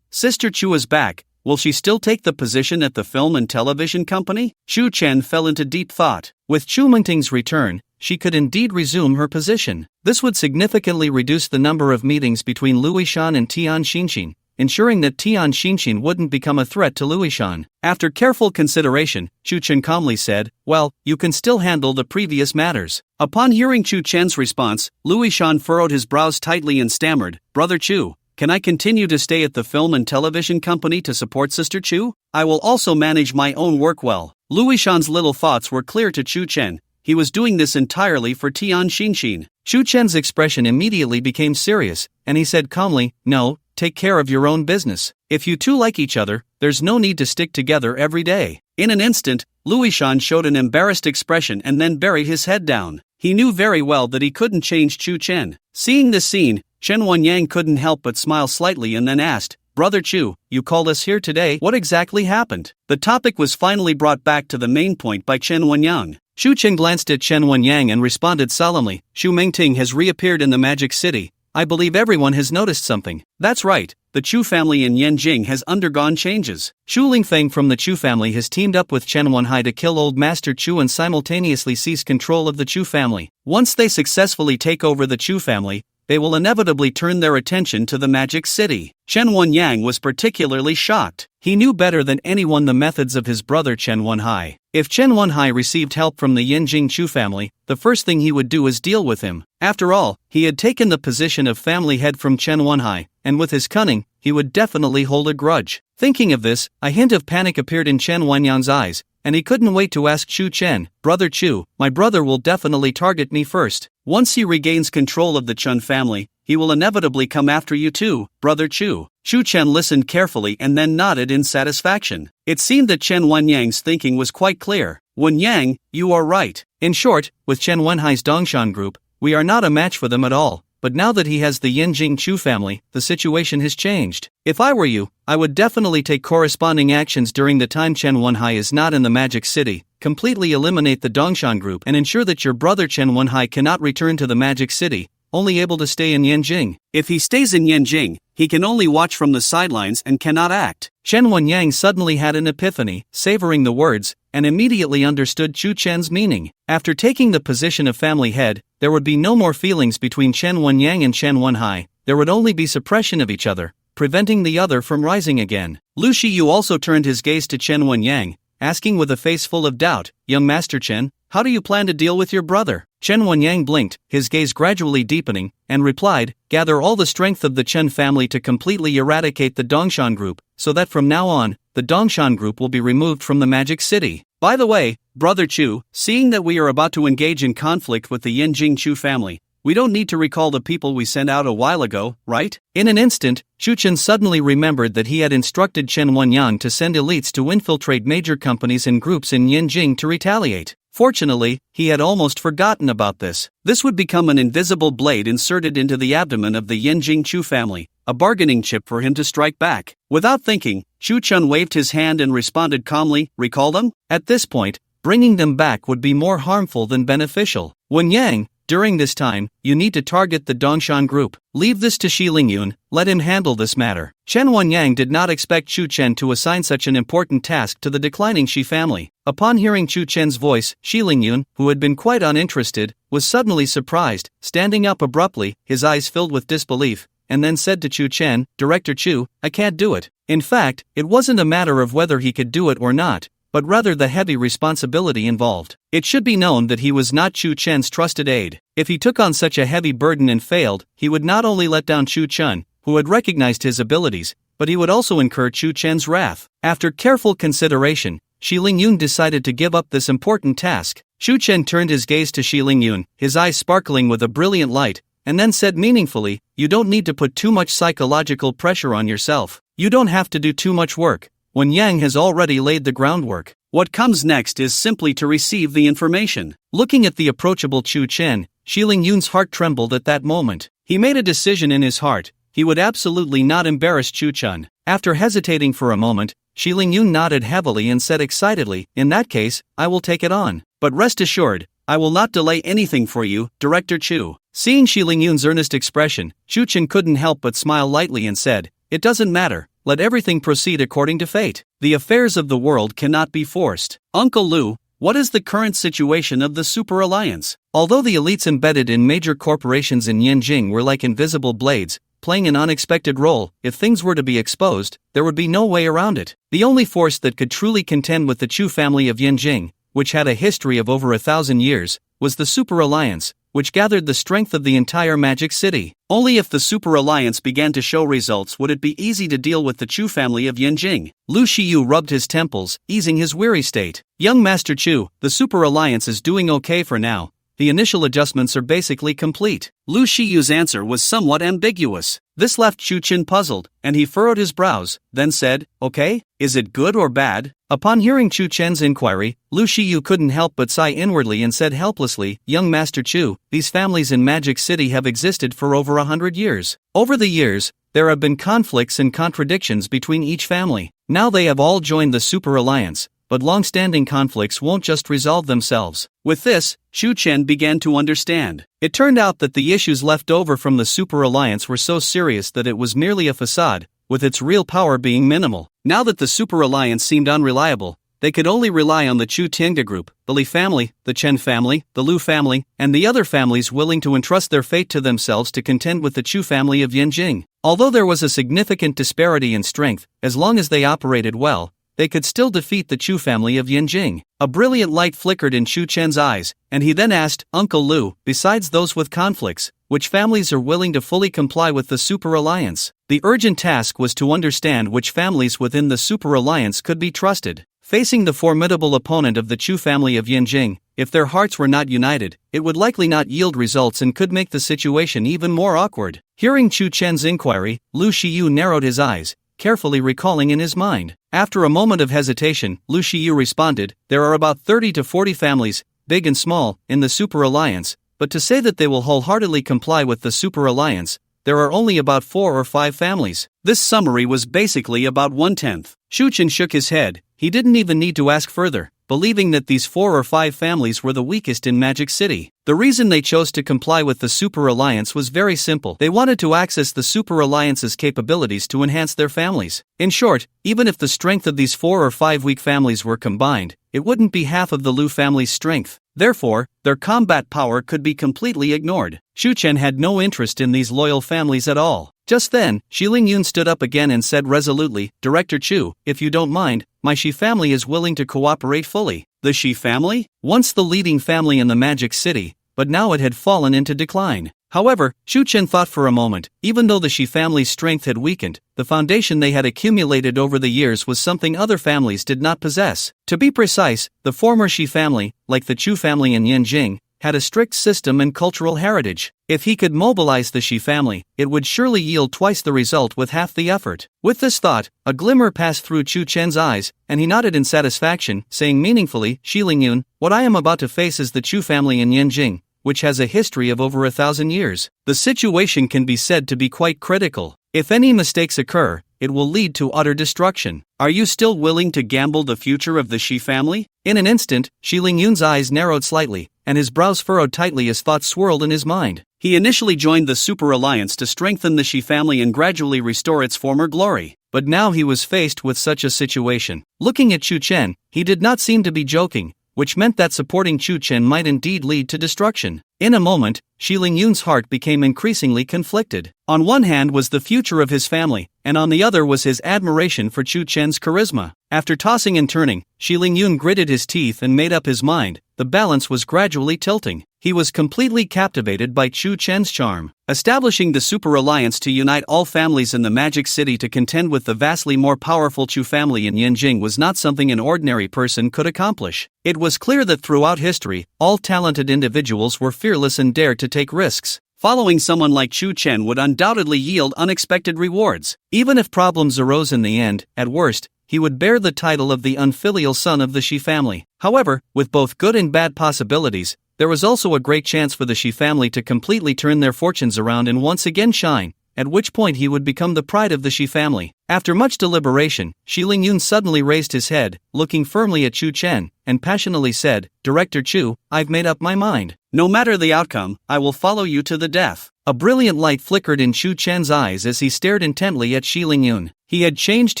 Sister Chu is back, will she still take the position at the film and television company?" Chu Chen fell into deep thought. With Chu Mengting's return, she could indeed resume her position. This would significantly reduce the number of meetings between Lu Yishan and Tian Xinxin, ensuring that Tian Xinxin wouldn't become a threat to Lu Yishan. After careful consideration, Chu Chen calmly said, "Well, you can still handle the previous matters." Upon hearing Chu Chen's response, Lu Yishan furrowed his brows tightly and stammered, "Brother Chu, can I continue to stay at the film and television company to support Sister Chu? I will also manage my own work well." Lu Yishan's little thoughts were clear to Chu Chen. He was doing this entirely for Tian Xinxin. Chu Chen's expression immediately became serious, and he said calmly, "No, take care of your own business. If you two like each other, there's no need to stick together every day." In an instant, Lu Yishan showed an embarrassed expression and then buried his head down. He knew very well that he couldn't change Chu Chen. Seeing this scene, Chen Wenyang couldn't help but smile slightly and then asked, "Brother Chu, you called us here today, what exactly happened?" The topic was finally brought back to the main point by Chen Wenyang. Chu Chen glanced at Chen Wenyang and responded solemnly, "Chu Mengting has reappeared in the Magic City. I believe everyone has noticed something." "That's right, the Chu family in Yanjing has undergone changes. Chu Lingfeng from the Chu family has teamed up with Chen Wenhai to kill Old Master Chu and simultaneously seize control of the Chu family. Once they successfully take over the Chu family, they will inevitably turn their attention to the Magic City." Chen Wenyang was particularly shocked. He knew better than anyone the methods of his brother Chen Wenhai. If Chen Wenhai received help from the Yanjing Chu family, the first thing he would do is deal with him. After all, he had taken the position of family head from Chen Wenhai, and with his cunning, he would definitely hold a grudge. Thinking of this, a hint of panic appeared in Chen Wenyang's eyes, and he couldn't wait to ask Chu Chen, "Brother Chu, my brother will definitely target me first. Once he regains control of the Chen family, he will inevitably come after you too, Brother Chu." Chu Chen listened carefully and then nodded in satisfaction. It seemed that Chen Wenyang's thinking was quite clear. "Wenyang, you are right. In short, with Chen Wenhai's Dongshan group, we are not a match for them at all. But now that he has the Yanjing Chu family, the situation has changed. If I were you, I would definitely take corresponding actions during the time Chen Wenhai is not in the Magic City, completely eliminate the Dongshan group and ensure that your brother Chen Wenhai cannot return to the Magic City, only able to stay in Yanjing. If he stays in Yanjing, he can only watch from the sidelines and cannot act." Chen Wenyang suddenly had an epiphany, savoring the words, and immediately understood Chu Chen's meaning. After taking the position of family head, there would be no more feelings between Chen Wenyang and Chen Wenhai, there would only be suppression of each other, preventing the other from rising again. Lu Shiyu also turned his gaze to Chen Wenyang, asking with a face full of doubt, "Young Master Chen, how do you plan to deal with your brother?" Chen Wenyang blinked, his gaze gradually deepening, and replied, "Gather all the strength of the Chen family to completely eradicate the Dongshan group, so that from now on, the Dongshan group will be removed from the Magic City. By the way, Brother Chu, seeing that we are about to engage in conflict with the Yanjing Chu family, We don't need to recall the people we sent out a while ago, right? In an instant, Chen suddenly remembered that he had instructed Chen Wenyan to send elites to infiltrate major companies and groups in Yanjing to retaliate. Fortunately, he had almost forgotten about this. This would become an invisible blade inserted into the abdomen of the Yanjing Chu family, a bargaining chip for him to strike back. Without thinking, Chen waved his hand and responded calmly, "Recall them?" At this point, bringing them back would be more harmful than beneficial. Wen Yang, during this time, you need to target the Dongshan group. Leave this to Shi Lingyun, let him handle this matter. Chen Wenyang did not expect Chu Chen to assign such an important task to the declining Shi family. Upon hearing Chu Chen's voice, Shi Lingyun, who had been quite uninterested, was suddenly surprised, standing up abruptly, his eyes filled with disbelief, and then said to Chu Chen, "Director Chu, I can't do it." In fact, it wasn't a matter of whether he could do it or not, but rather the heavy responsibility involved. It should be known that he was not Chu Chen's trusted aide. If he took on such a heavy burden and failed, he would not only let down Chu Chen, who had recognized his abilities, but he would also incur Chu Chen's wrath. After careful consideration, Shi Lingyun decided to give up this important task. Chu Chen turned his gaze to Shi Lingyun, his eyes sparkling with a brilliant light, and then said meaningfully, "You don't need to put too much psychological pressure on yourself. You don't have to do too much work. Wen Yang has already laid the groundwork. What comes next is simply to receive the information." Looking at the approachable Chu Chen, Shi Lingyun's heart trembled at that moment. He made a decision in his heart: he would absolutely not embarrass Chu Chen. After hesitating for a moment, Shi Lingyun nodded heavily and said excitedly, "In that case, I will take it on. But rest assured, I will not delay anything for you, Director Chu." Seeing Shi Lingyun's earnest expression, Chu Chen couldn't help but smile lightly and said, "It doesn't matter. Let everything proceed according to fate. The affairs of the world cannot be forced." Uncle Lu, what is the current situation of the Super Alliance? Although the elites embedded in major corporations in Yanjing were like invisible blades, playing an unexpected role, if things were to be exposed, there would be no way around it. The only force that could truly contend with the Chu family of Yanjing, which had a history of over 1,000 years, was the Super Alliance, which gathered the strength of the entire Magic City. Only if the Super Alliance began to show results would it be easy to deal with the Chu family of Yanjing. Lu Shiyu rubbed his temples, easing his weary state. "Young Master Chu, the Super Alliance is doing okay for now. The initial adjustments are basically complete." Lu Shiyu's answer was somewhat ambiguous. This left Chu Chen puzzled, and he furrowed his brows, then said, "Okay, is it good or bad?" Upon hearing Chu Chen's inquiry, Lu Shiyu couldn't help but sigh inwardly and said helplessly, "Young Master Chu, these families in Magic City have existed for over 100 years. Over the years, there have been conflicts and contradictions between each family. Now they have all joined the Super Alliance, but long-standing conflicts won't just resolve themselves." With this, Chu Chen began to understand. It turned out that the issues left over from the Super Alliance were so serious that it was merely a facade, with its real power being minimal. Now that the Super Alliance seemed unreliable, they could only rely on the Chu Tiange group, the Li family, the Chen family, the Lu family, and the other families willing to entrust their fate to themselves to contend with the Chu family of Yanjing. Although there was a significant disparity in strength, as long as they operated well, they could still defeat the Chu family of Yanjing. A brilliant light flickered in Chu Chen's eyes, and he then asked, "Uncle Lu, besides those with conflicts, which families are willing to fully comply with the Super Alliance?" The urgent task was to understand which families within the Super Alliance could be trusted. Facing the formidable opponent of the Chu family of Yanjing, if their hearts were not united, it would likely not yield results and could make the situation even more awkward. Hearing Chu Chen's inquiry, Lu Shiyu narrowed his eyes, carefully recalling in his mind. After a moment of hesitation, Lu Shiyu responded, "There are about 30 to 40 families, big and small, in the Super Alliance, but to say that they will wholeheartedly comply with the Super Alliance, there are only about 4 or 5 families." This summary was basically about 1/10. Chu Chen shook his head. He didn't even need to ask further, believing that these 4 or 5 families were the weakest in Magic City. The reason they chose to comply with the Super Alliance was very simple. They wanted to access the Super Alliance's capabilities to enhance their families. In short, even if the strength of these 4 or 5 weak families were combined, it wouldn't be half of the Lu family's strength. Therefore, their combat power could be completely ignored. Chu Chen had no interest in these loyal families at all. Just then, Shi Lingyun stood up again and said resolutely, "Director Chu, if you don't mind, my Shi family is willing to cooperate fully." The Shi family? Once the leading family in the Magic City, but now it had fallen into decline. However, Chu Chen thought for a moment, even though the Shi family's strength had weakened, the foundation they had accumulated over the years was something other families did not possess. To be precise, the former Shi family, like the Chu family in Yanjing, had a strict system and cultural heritage. If he could mobilize the Shi family, it would surely yield twice the result with half the effort. With this thought, a glimmer passed through Chu Chen's eyes, and he nodded in satisfaction, saying meaningfully, "Shi Lingyun, what I am about to face is the Chu family in Yanjing, which has a history of over 1,000 years. The situation can be said to be quite critical. If any mistakes occur, it will lead to utter destruction. Are you still willing to gamble the future of the Shi family?" In an instant, Shi Lingyun's eyes narrowed slightly, and his brows furrowed tightly as thoughts swirled in his mind. He initially joined the Super Alliance to strengthen the Shi family and gradually restore its former glory. But now he was faced with such a situation. Looking at Chu Chen, he did not seem to be joking, which meant that supporting Chu Chen might indeed lead to destruction. In a moment, Shi Lingyun's heart became increasingly conflicted. On one hand was the future of his family, and on the other was his admiration for Chu Chen's charisma. After tossing and turning, Shi Lingyun gritted his teeth and made up his mind. The balance was gradually tilting. He was completely captivated by Chu Chen's charm. Establishing the Super Alliance to unite all families in the Magic City to contend with the vastly more powerful Chu family in Yanjing was not something an ordinary person could accomplish. It was clear that throughout history, all talented individuals were fearless and dared to take risks. Following someone like Chu Chen would undoubtedly yield unexpected rewards. Even if problems arose in the end, at worst, he would bear the title of the unfilial son of the Shi family. However, with both good and bad possibilities, there was also a great chance for the Shi family to completely turn their fortunes around and once again shine, at which point he would become the pride of the Shi family. After much deliberation, Shi Lingyun suddenly raised his head, looking firmly at Chu Chen, and passionately said, "Director Chu, I've made up my mind. No matter the outcome, I will follow you to the death." A brilliant light flickered in Chu Chen's eyes as he stared intently at Shi Lingyun. He had changed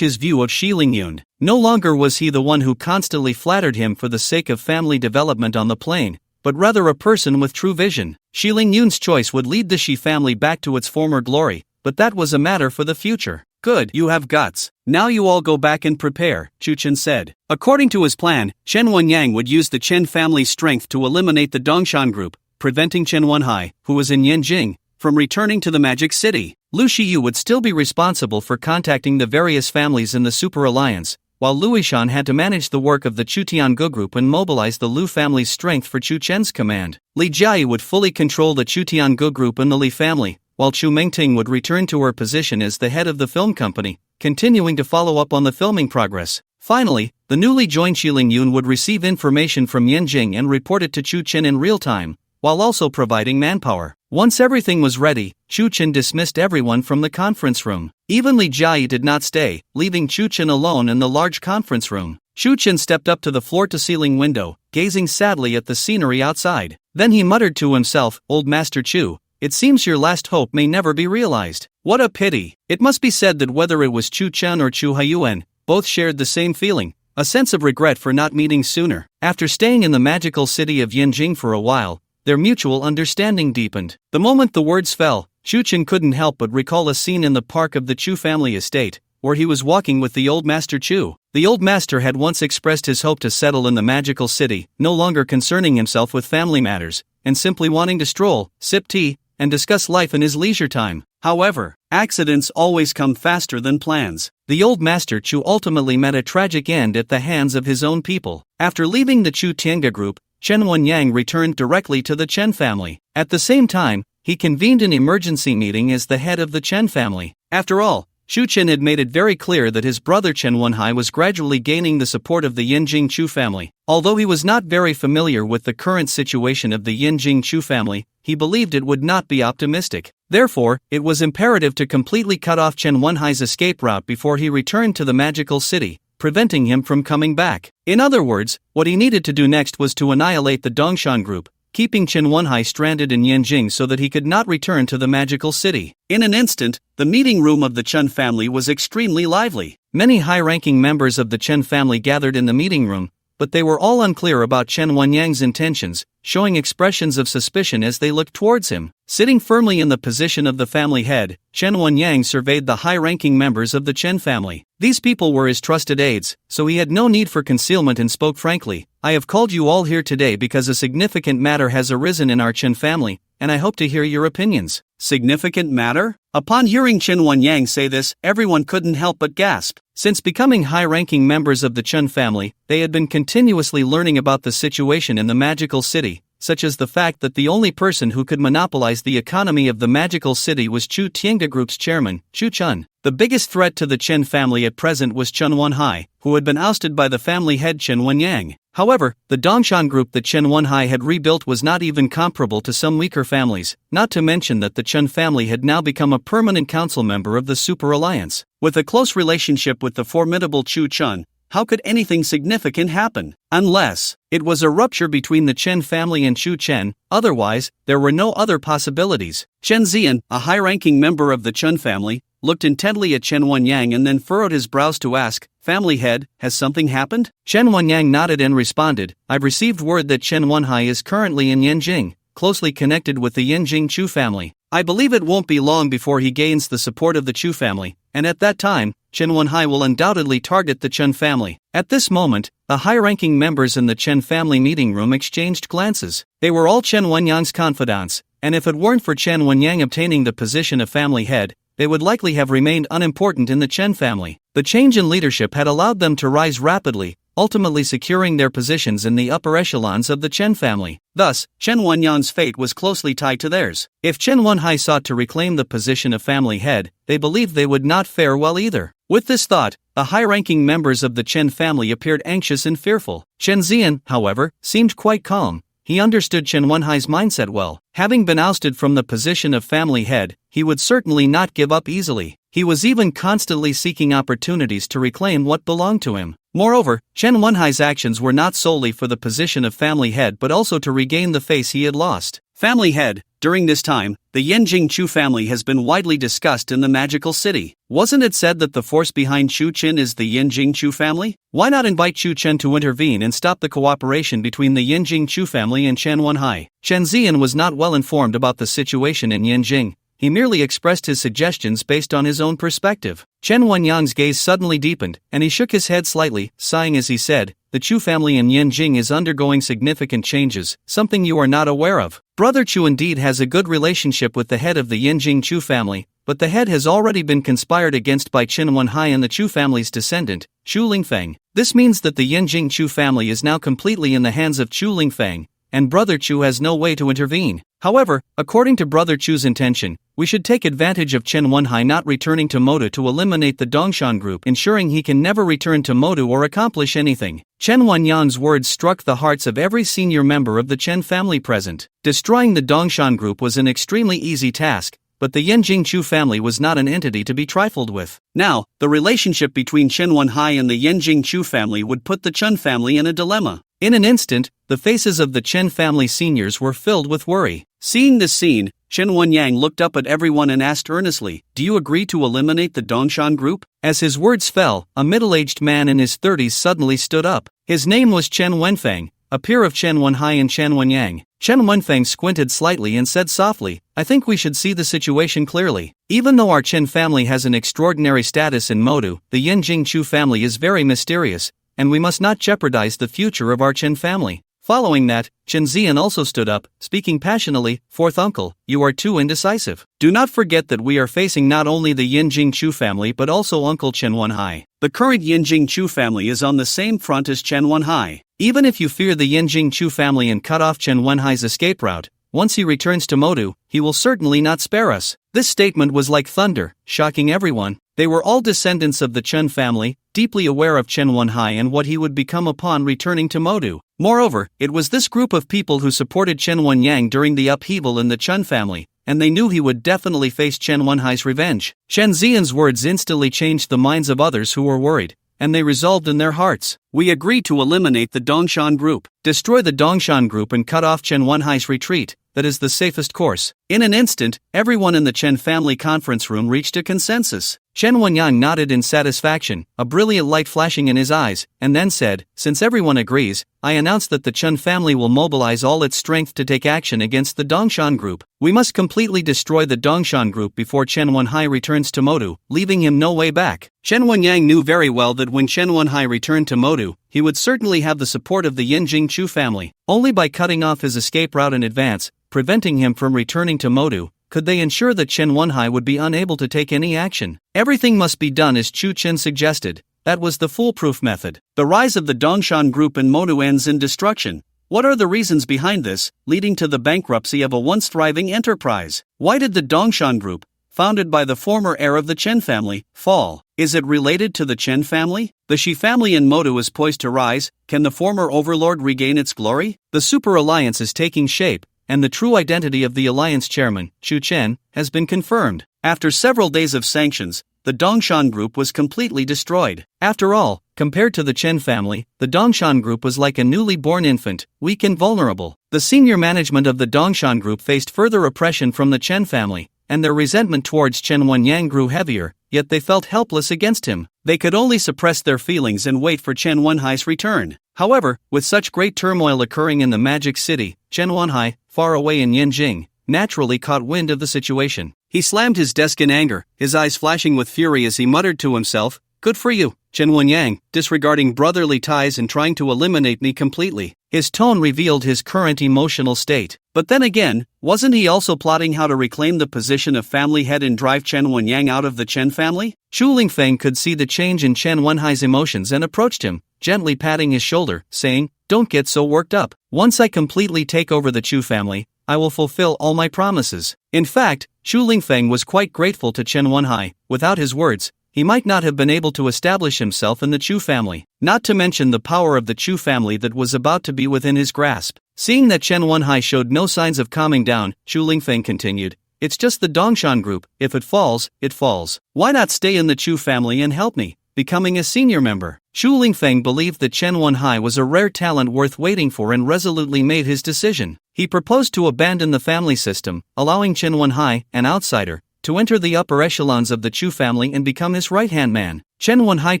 his view of Shi Lingyun. No longer was he the one who constantly flattered him for the sake of family development on the plane, but rather a person with true vision. Shi Lingyun's choice would lead the Shi family back to its former glory, but that was a matter for the future. "Good, you have guts. Now you all go back and prepare," Chu Chen said. According to his plan, Chen Wenyang would use the Chen family's strength to eliminate the Dongshan group, preventing Chen Wenhai, who was in Yanjing, from returning to the Magic City. Lu Shiyu would still be responsible for contacting the various families in the Super Alliance, while Lu Yishan had to manage the work of the Chu Tiange group and mobilize the Lu family's strength for Chu Chen's command. Li Jiayi would fully control the Chu Tiange group and the Li family, while Chu Mengting would return to her position as the head of the film company, continuing to follow up on the filming progress. Finally, the newly joined Shi Lingyun would receive information from Yanjing and report it to Chu Chen in real time, while also providing manpower. Once everything was ready, Chu Chen dismissed everyone from the conference room. Even Li Jiayi did not stay, leaving Chu Chen alone in the large conference room. Chu Chen stepped up to the floor-to-ceiling window, gazing sadly at the scenery outside. Then he muttered to himself, "Old Master Chu, it seems your last hope may never be realized. What a pity." It must be said that whether it was Chu Chen or Chu Haiyuan, both shared the same feeling, a sense of regret for not meeting sooner. After staying in the magical city of Yanjing for a while, their mutual understanding deepened. The moment the words fell, Chu Chen couldn't help but recall a scene in the park of the Chu family estate, where he was walking with the old Master Chu. The old master had once expressed his hope to settle in the magical city, no longer concerning himself with family matters, and simply wanting to stroll, sip tea, and discuss life in his leisure time. However, accidents always come faster than plans. The old Master Chu ultimately met a tragic end at the hands of his own people. After leaving the Chu Tiange group, Chen Wenyang returned directly to the Chen family. At the same time, he convened an emergency meeting as the head of the Chen family. After all, Chu Chen had made it very clear that his brother Chen Wenhai was gradually gaining the support of the Yanjing Chu family. Although he was not very familiar with the current situation of the Yanjing Chu family, he believed it would not be optimistic. Therefore, it was imperative to completely cut off Chen Wenhai's escape route before he returned to the magical city, preventing him from coming back. In other words, what he needed to do next was to annihilate the Dongshan group, keeping Chen Wenhai stranded in Yanjing so that he could not return to the magical city. In an instant, the meeting room of the Chen family was extremely lively. Many high-ranking members of the Chen family gathered in the meeting room, but they were all unclear about Chen Wenyang's intentions, showing expressions of suspicion as they looked towards him. Sitting firmly in the position of the family head, Chen Wenyang surveyed the high-ranking members of the Chen family. These people were his trusted aides, so he had no need for concealment and spoke frankly. "I have called you all here today because a significant matter has arisen in our Chen family, and I hope to hear your opinions." Significant matter? Upon hearing Chen Wenyang say this, everyone couldn't help but gasp. Since becoming high-ranking members of the Chen family, they had been continuously learning about the situation in the magical city, such as the fact that the only person who could monopolize the economy of the magical city was Chu Tiange Group's chairman, Chu Chen. The biggest threat to the Chen family at present was Chen Wenhai, who had been ousted by the family head Chen Wenyang. However, the Dongshan group that Chen Wenhai had rebuilt was not even comparable to some weaker families, not to mention that the Chen family had now become a permanent council member of the Super Alliance. With a close relationship with the formidable Chu Chen, how could anything significant happen? Unless it was a rupture between the Chen family and Chu Chen, otherwise, there were no other possibilities. Chen Zian, a high-ranking member of the Chen family, looked intently at Chen Wenyang and then furrowed his brows to ask, "Family head, has something happened?" Chen Wenyang nodded and responded, "I've received word that Chen Wenhai is currently in Yanjing, closely connected with the Yanjing Chu family. I believe it won't be long before he gains the support of the Chu family, and at that time, Chen Wenhai will undoubtedly target the Chen family." At this moment, the high-ranking members in the Chen family meeting room exchanged glances. They were all Chen Wenyang's confidants, and if it weren't for Chen Wenyang obtaining the position of family head, they would likely have remained unimportant in the Chen family. The change in leadership had allowed them to rise rapidly, ultimately securing their positions in the upper echelons of the Chen family. Thus, Chen Wenyang's fate was closely tied to theirs. If Chen Wenhai sought to reclaim the position of family head, they believed they would not fare well either. With this thought, the high-ranking members of the Chen family appeared anxious and fearful. Chen Zian, however, seemed quite calm. He understood Chen Wenhai's mindset well. Having been ousted from the position of family head, he would certainly not give up easily. He was even constantly seeking opportunities to reclaim what belonged to him. Moreover, Chen Wenhai's actions were not solely for the position of family head but also to regain the face he had lost. Family head, during this time, the Yanjing Chu family has been widely discussed in the magical city. Wasn't it said that the force behind Chu Chen is the Yanjing Chu family? Why not invite Chu Chen to intervene and stop the cooperation between the Yanjing Chu family and Chen Wenhai? Chen Zian was not well informed about the situation in Yanjing. He merely expressed his suggestions based on his own perspective. Chen Wenyang's gaze suddenly deepened, and he shook his head slightly, sighing as he said, "The Chu family in Yanjing is undergoing significant changes, something you are not aware of. Brother Chu indeed has a good relationship with the head of the Yanjing Chu family, but the head has already been conspired against by Chen Wenhai and the Chu family's descendant, Chu Lingfeng. This means that the Yanjing Chu family is now completely in the hands of Chu Lingfeng, and Brother Chu has no way to intervene. However, according to Brother Chu's intention, we should take advantage of Chen Wenhai not returning to Modu to eliminate the Dongshan group, ensuring he can never return to Modu or accomplish anything." Chen Wenyang's words struck the hearts of every senior member of the Chen family present. Destroying the Dongshan group was an extremely easy task, but the Yanjing Chu family was not an entity to be trifled with. Now, the relationship between Chen Wenhai and the Yanjing Chu family would put the Chen family in a dilemma. In an instant, the faces of the Chen family seniors were filled with worry. Seeing this scene, Chen Wenyang looked up at everyone and asked earnestly, "Do you agree to eliminate the Dongshan group?" As his words fell, a middle-aged man in his 30s suddenly stood up. His name was Chen Wenfeng, a peer of Chen Wenhai and Chen Wenyang. Chen Wenfeng squinted slightly and said softly, "I think we should see the situation clearly. Even though our Chen family has an extraordinary status in Modu, the Yanjing Chu family is very mysterious, and we must not jeopardize the future of our Chen family." Following that, Chen Zian also stood up, speaking passionately, "Fourth uncle, you are too indecisive. Do not forget that we are facing not only the Yanjing Chu family but also Uncle Chen Wenhai. The current Yanjing Chu family is on the same front as Chen Wenhai. Even if you fear the Yanjing Chu family and cut off Chen Wenhai's escape route, once he returns to Modu, he will certainly not spare us." This statement was like thunder, shocking everyone. They were all descendants of the Chen family, deeply aware of Chen Wenhai and what he would become upon returning to Modu. Moreover, it was this group of people who supported Chen Wenyang during the upheaval in the Chen family, and they knew he would definitely face Chen Wenhai's revenge. Chen Zian's words instantly changed the minds of others who were worried, and they resolved in their hearts, "We agree to eliminate the Dongshan group. Destroy the Dongshan group and cut off Chen Wenhai's retreat. That is the safest course." In an instant, everyone in the Chen family conference room reached a consensus. Chen Wenyang nodded in satisfaction, a brilliant light flashing in his eyes, and then said, "Since everyone agrees, I announce that the Chen family will mobilize all its strength to take action against the Dongshan group. We must completely destroy the Dongshan group before Chen Wenhai returns to Modu, leaving him no way back." Chen Wenyang knew very well that when Chen Wenhai returned to Modu, he would certainly have the support of the Yanjing Chu family. Only by cutting off his escape route in advance, preventing him from returning to Modu, could they ensure that Chen Wenhai would be unable to take any action. Everything must be done as Chu Chen suggested. That was the foolproof method. The rise of the Dongshan group in Modu ends in destruction. What are the reasons behind this, leading to the bankruptcy of a once thriving enterprise? Why did the Dongshan Group, founded by the former heir of the Chen family, fall? Is it related to the Chen family? The Shi family in Motu is poised to rise. Can the former overlord regain its glory? The Super Alliance is taking shape, and the true identity of the Alliance chairman, Xu Chen, has been confirmed. After several days of sanctions, the Dongshan Group was completely destroyed. After all, compared to the Chen family, the Dongshan Group was like a newly born infant, weak and vulnerable. The senior management of the Dongshan Group faced further oppression from the Chen family, and their resentment towards Chen Wenyang grew heavier, yet they felt helpless against him. They could only suppress their feelings and wait for Chen Wenhai's return. However, with such great turmoil occurring in the Magic City, Chen Wenhai, far away in Yanjing, naturally caught wind of the situation. He slammed his desk in anger, his eyes flashing with fury as he muttered to himself, "Good for you, Chen Wenyang, disregarding brotherly ties and trying to eliminate me completely." His tone revealed his current emotional state. But then again, wasn't he also plotting how to reclaim the position of family head and drive Chen Wenyang out of the Chen family? Xu Lingfeng could see the change in Chen Wenhai's emotions and approached him, gently patting his shoulder, saying, "Don't get so worked up. Once I completely take over the Chu family, I will fulfill all my promises." In fact, Xu Lingfeng was quite grateful to Chen Wenhai. Without his words, he might not have been able to establish himself in the Chu family, not to mention the power of the Chu family that was about to be within his grasp. Seeing that Chen Wenhai showed no signs of calming down, Xu Lingfeng continued, "It's just the Dongshan Group. If it falls, it falls. Why not stay in the Chu family and help me, becoming a senior member?" Xu Lingfeng believed that Chen Wenhai was a rare talent worth waiting for and resolutely made his decision. He proposed to abandon the family system, allowing Chen Wenhai, an outsider, to enter the upper echelons of the Chu family and become his right-hand man. Chen Wenhai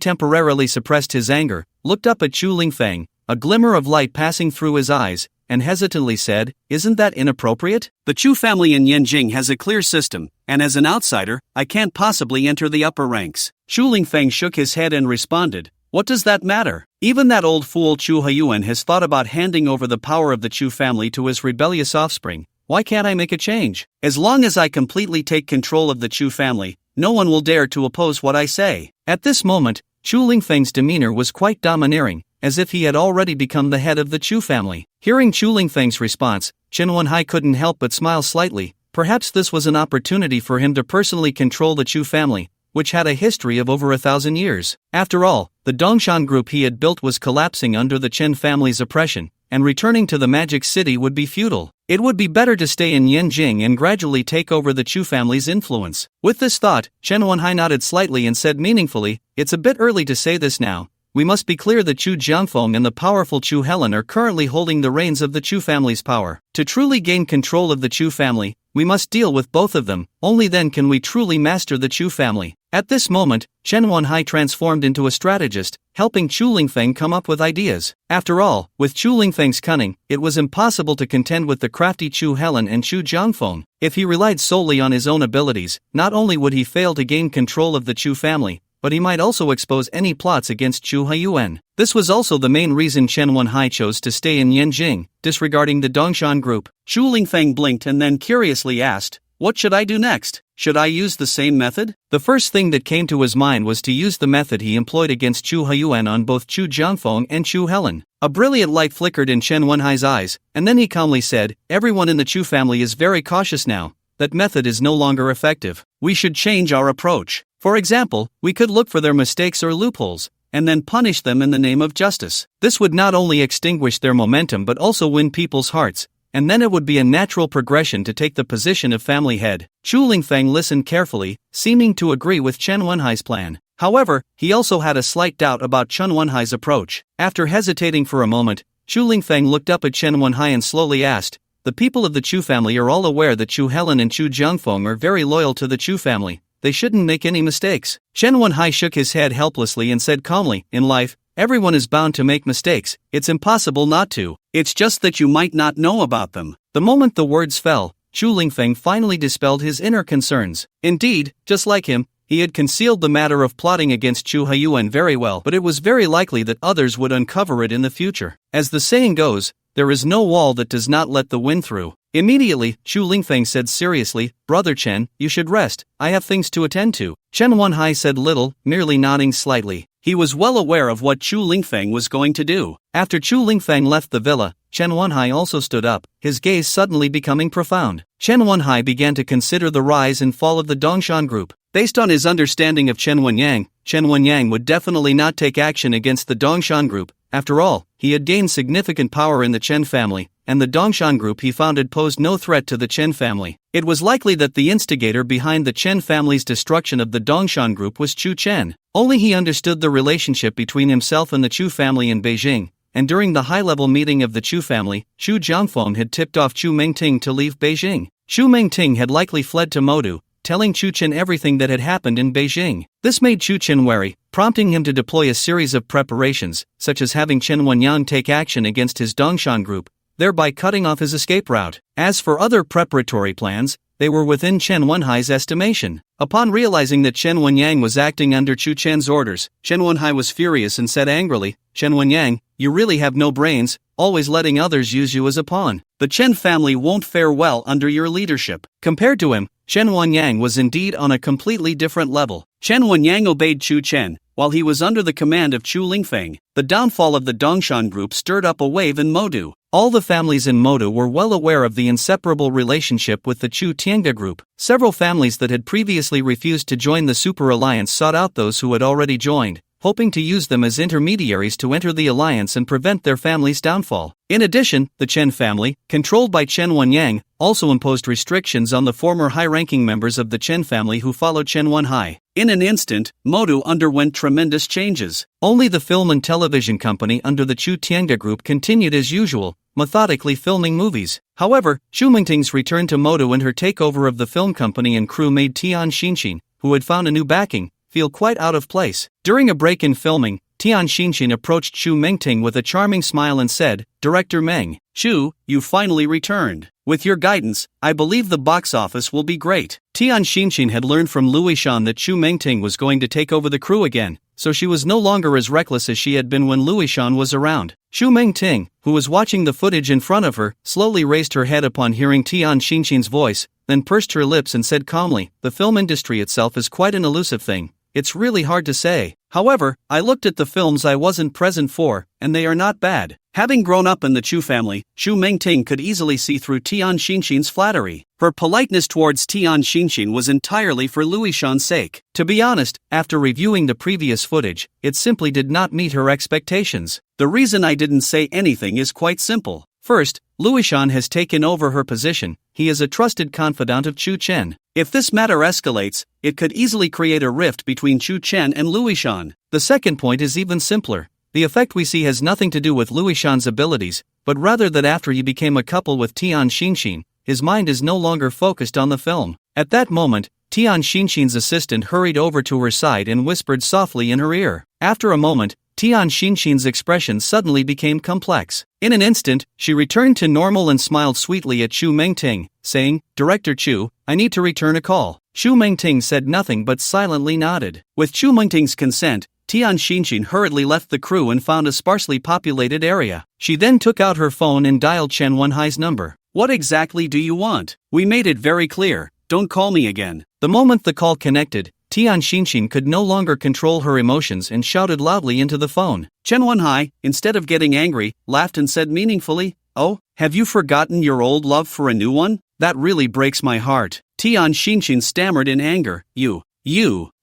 temporarily suppressed his anger, looked up at Xu Lingfeng, a glimmer of light passing through his eyes, and hesitantly said, "Isn't that inappropriate? The Chu family in Yanjing has a clear system, and as an outsider, I can't possibly enter the upper ranks." Xu Lingfeng shook his head and responded, "What does that matter? Even that old fool Chu Haiyuan has thought about handing over the power of the Chu family to his rebellious offspring. Why can't I make a change? As long as I completely take control of the Chu family, no one will dare to oppose what I say." At this moment, Xu Lingfeng's demeanor was quite domineering, as if he had already become the head of the Chu family. Hearing Xu Lingfeng's response, Chen Wenhai couldn't help but smile slightly. Perhaps this was an opportunity for him to personally control the Chu family, which had a history of over 1,000 years. After all, the Dongshan Group he had built was collapsing under the Chen family's oppression, and returning to the Magic City would be futile. It would be better to stay in Yanjing and gradually take over the Chu family's influence. With this thought, Chen Wenhai nodded slightly and said meaningfully, "It's a bit early to say this now. We must be clear that Chu Jiangfeng and the powerful Chu Helen are currently holding the reins of the Chu family's power. To truly gain control of the Chu family, we must deal with both of them. Only then can we truly master the Chu family." At this moment, Chen Wenhai transformed into a strategist, helping Xu Lingfeng come up with ideas. After all, with Xu Lingfeng's cunning, it was impossible to contend with the crafty Chu Helen and Chu Jiangfeng. If he relied solely on his own abilities, not only would he fail to gain control of the Chu family, but he might also expose any plots against Chu Haiyuan. This was also the main reason Chen Wenhai chose to stay in Yanjing, disregarding the Dongshan Group. Xu Lingfeng blinked and then curiously asked, "What should I do next? Should I use the same method?" The first thing that came to his mind was to use the method he employed against Chu Haiyuan on both Chu Jiangfeng and Chu Helen. A brilliant light flickered in Chen Wenhai's eyes, and then he calmly said, "Everyone in the Chu family is very cautious now. That method is no longer effective. We should change our approach. For example, we could look for their mistakes or loopholes, and then punish them in the name of justice. This would not only extinguish their momentum but also win people's hearts, and then it would be a natural progression to take the position of family head." Xu Lingfeng listened carefully, seeming to agree with Chen Wenhai's plan. However, he also had a slight doubt about Chen Wenhai's approach. After hesitating for a moment, Xu Lingfeng looked up at Chen Wenhai and slowly asked, "The people of the Chu family are all aware that Chu Helen and Chu Jiangfeng are very loyal to the Chu family. They shouldn't make any mistakes." Chen Wenhai shook his head helplessly and said calmly, "In life, everyone is bound to make mistakes. It's impossible not to. It's just that you might not know about them." The moment the words fell, Xu Lingfeng finally dispelled his inner concerns. Indeed, just like him, he had concealed the matter of plotting against Chu Haiyuan very well, but it was very likely that others would uncover it in the future. As the saying goes, there is no wall that does not let the wind through. Immediately, Xu Lingfeng said seriously, "Brother Chen, you should rest. I have things to attend to." Chen Wenhai said little, merely nodding slightly. He was well aware of what Xu Lingfeng was going to do. After Xu Lingfeng left the villa, Chen Wenhai also stood up, his gaze suddenly becoming profound. Chen Wenhai began to consider the rise and fall of the Dongshan group. Based on his understanding of Chen Wenyang would definitely not take action against the Dongshan group. After all, he had gained significant power in the Chen family, and the Dongshan group he founded posed no threat to the Chen family. It was likely that the instigator behind the Chen family's destruction of the Dongshan group was Chu Chen. Only he understood the relationship between himself and the Chu family in Beijing, and during the high-level meeting of the Chu family, Chu Jiangfeng had tipped off Chu Mengting to leave Beijing. Chu Mengting had likely fled to Modu, telling Chu Chen everything that had happened in Beijing. This made Chu Chen wary, prompting him to deploy a series of preparations, such as having Chen Wenyang take action against his Dongshan group, thereby cutting off his escape route. As for other preparatory plans, they were within Chen Wenhai's estimation. Upon realizing that Chen Wenyang was acting under Chu Chen's orders, Chen Wenhai was furious and said angrily, "Chen Wenyang, you really have no brains, always letting others use you as a pawn. The Chen family won't fare well under your leadership." Compared to him, Chen Wenyang was indeed on a completely different level. Chen Wenyang obeyed Chu Chen, while he was under the command of Chu Lingfeng. The downfall of the Dongshan group stirred up a wave in Modu. All the families in Modu were well aware of the inseparable relationship with the Chu Tiange group. Several families that had previously refused to join the Super Alliance sought out those who had already joined, hoping to use them as intermediaries to enter the alliance and prevent their family's downfall. In addition, the Chen family, controlled by Chen Wenyang, also imposed restrictions on the former high-ranking members of the Chen family who followed Chen Wenhai. In an instant, Modu underwent tremendous changes. Only the film and television company under the Chu Tiange group continued as usual, methodically filming movies. However, Chu Mingting's return to Modu and her takeover of the film company and crew made Tian Xinxin, who had found a new backing, feel quite out of place. During a break in filming, Tian Xinxin approached Chu Mingting with a charming smile and said, "Director Meng, Chu, you finally returned. With your guidance, I believe the box office will be great." Tian Xinxin had learned from Louis Shan that Chu Mingting was going to take over the crew again, so she was no longer as reckless as she had been when Louis Shan was around. Chu Mingting, who was watching the footage in front of her, slowly raised her head upon hearing Tian Xinxin's voice, then pursed her lips and said calmly, "The film industry itself is quite an elusive thing. It's really hard to say. However, I looked at the films I wasn't present for, and they are not bad." Having grown up in the Chu family, Chu Mingting could easily see through Tian Xinxin's flattery. Her politeness towards Tian Xinxin was entirely for Louis Shan's sake. To be honest, after reviewing the previous footage, it simply did not meet her expectations. The reason I didn't say anything is quite simple. First, Louis Shan has taken over her position. He is a trusted confidant of Chu Chen. If this matter escalates, it could easily create a rift between Chu Chen and Louis Shan. The second point is even simpler. The effect we see has nothing to do with Louis Shan's abilities, but rather that after he became a couple with Tian Xinxin, his mind is no longer focused on the film. At that moment, Tian Xinxin's assistant hurried over to her side and whispered softly in her ear. After a moment, Tian Xinxin's expression suddenly became complex. In an instant, she returned to normal and smiled sweetly at Chu Mingting, saying, "Director Chu, I need to return a call." Chu Mingting said nothing but silently nodded. With Chu Mingting's consent, Tian Xinxin hurriedly left the crew and found a sparsely populated area. She then took out her phone and dialed Chen Wenhai's number. "What exactly do you want? We made it very clear. Don't call me again." The moment the call connected, Tian Xinxin could no longer control her emotions and shouted loudly into the phone. Chen Wenhai, instead of getting angry, laughed and said meaningfully, "Oh, have you forgotten your old love for a new one? That really breaks my heart." Tian Xinxin stammered in anger, You.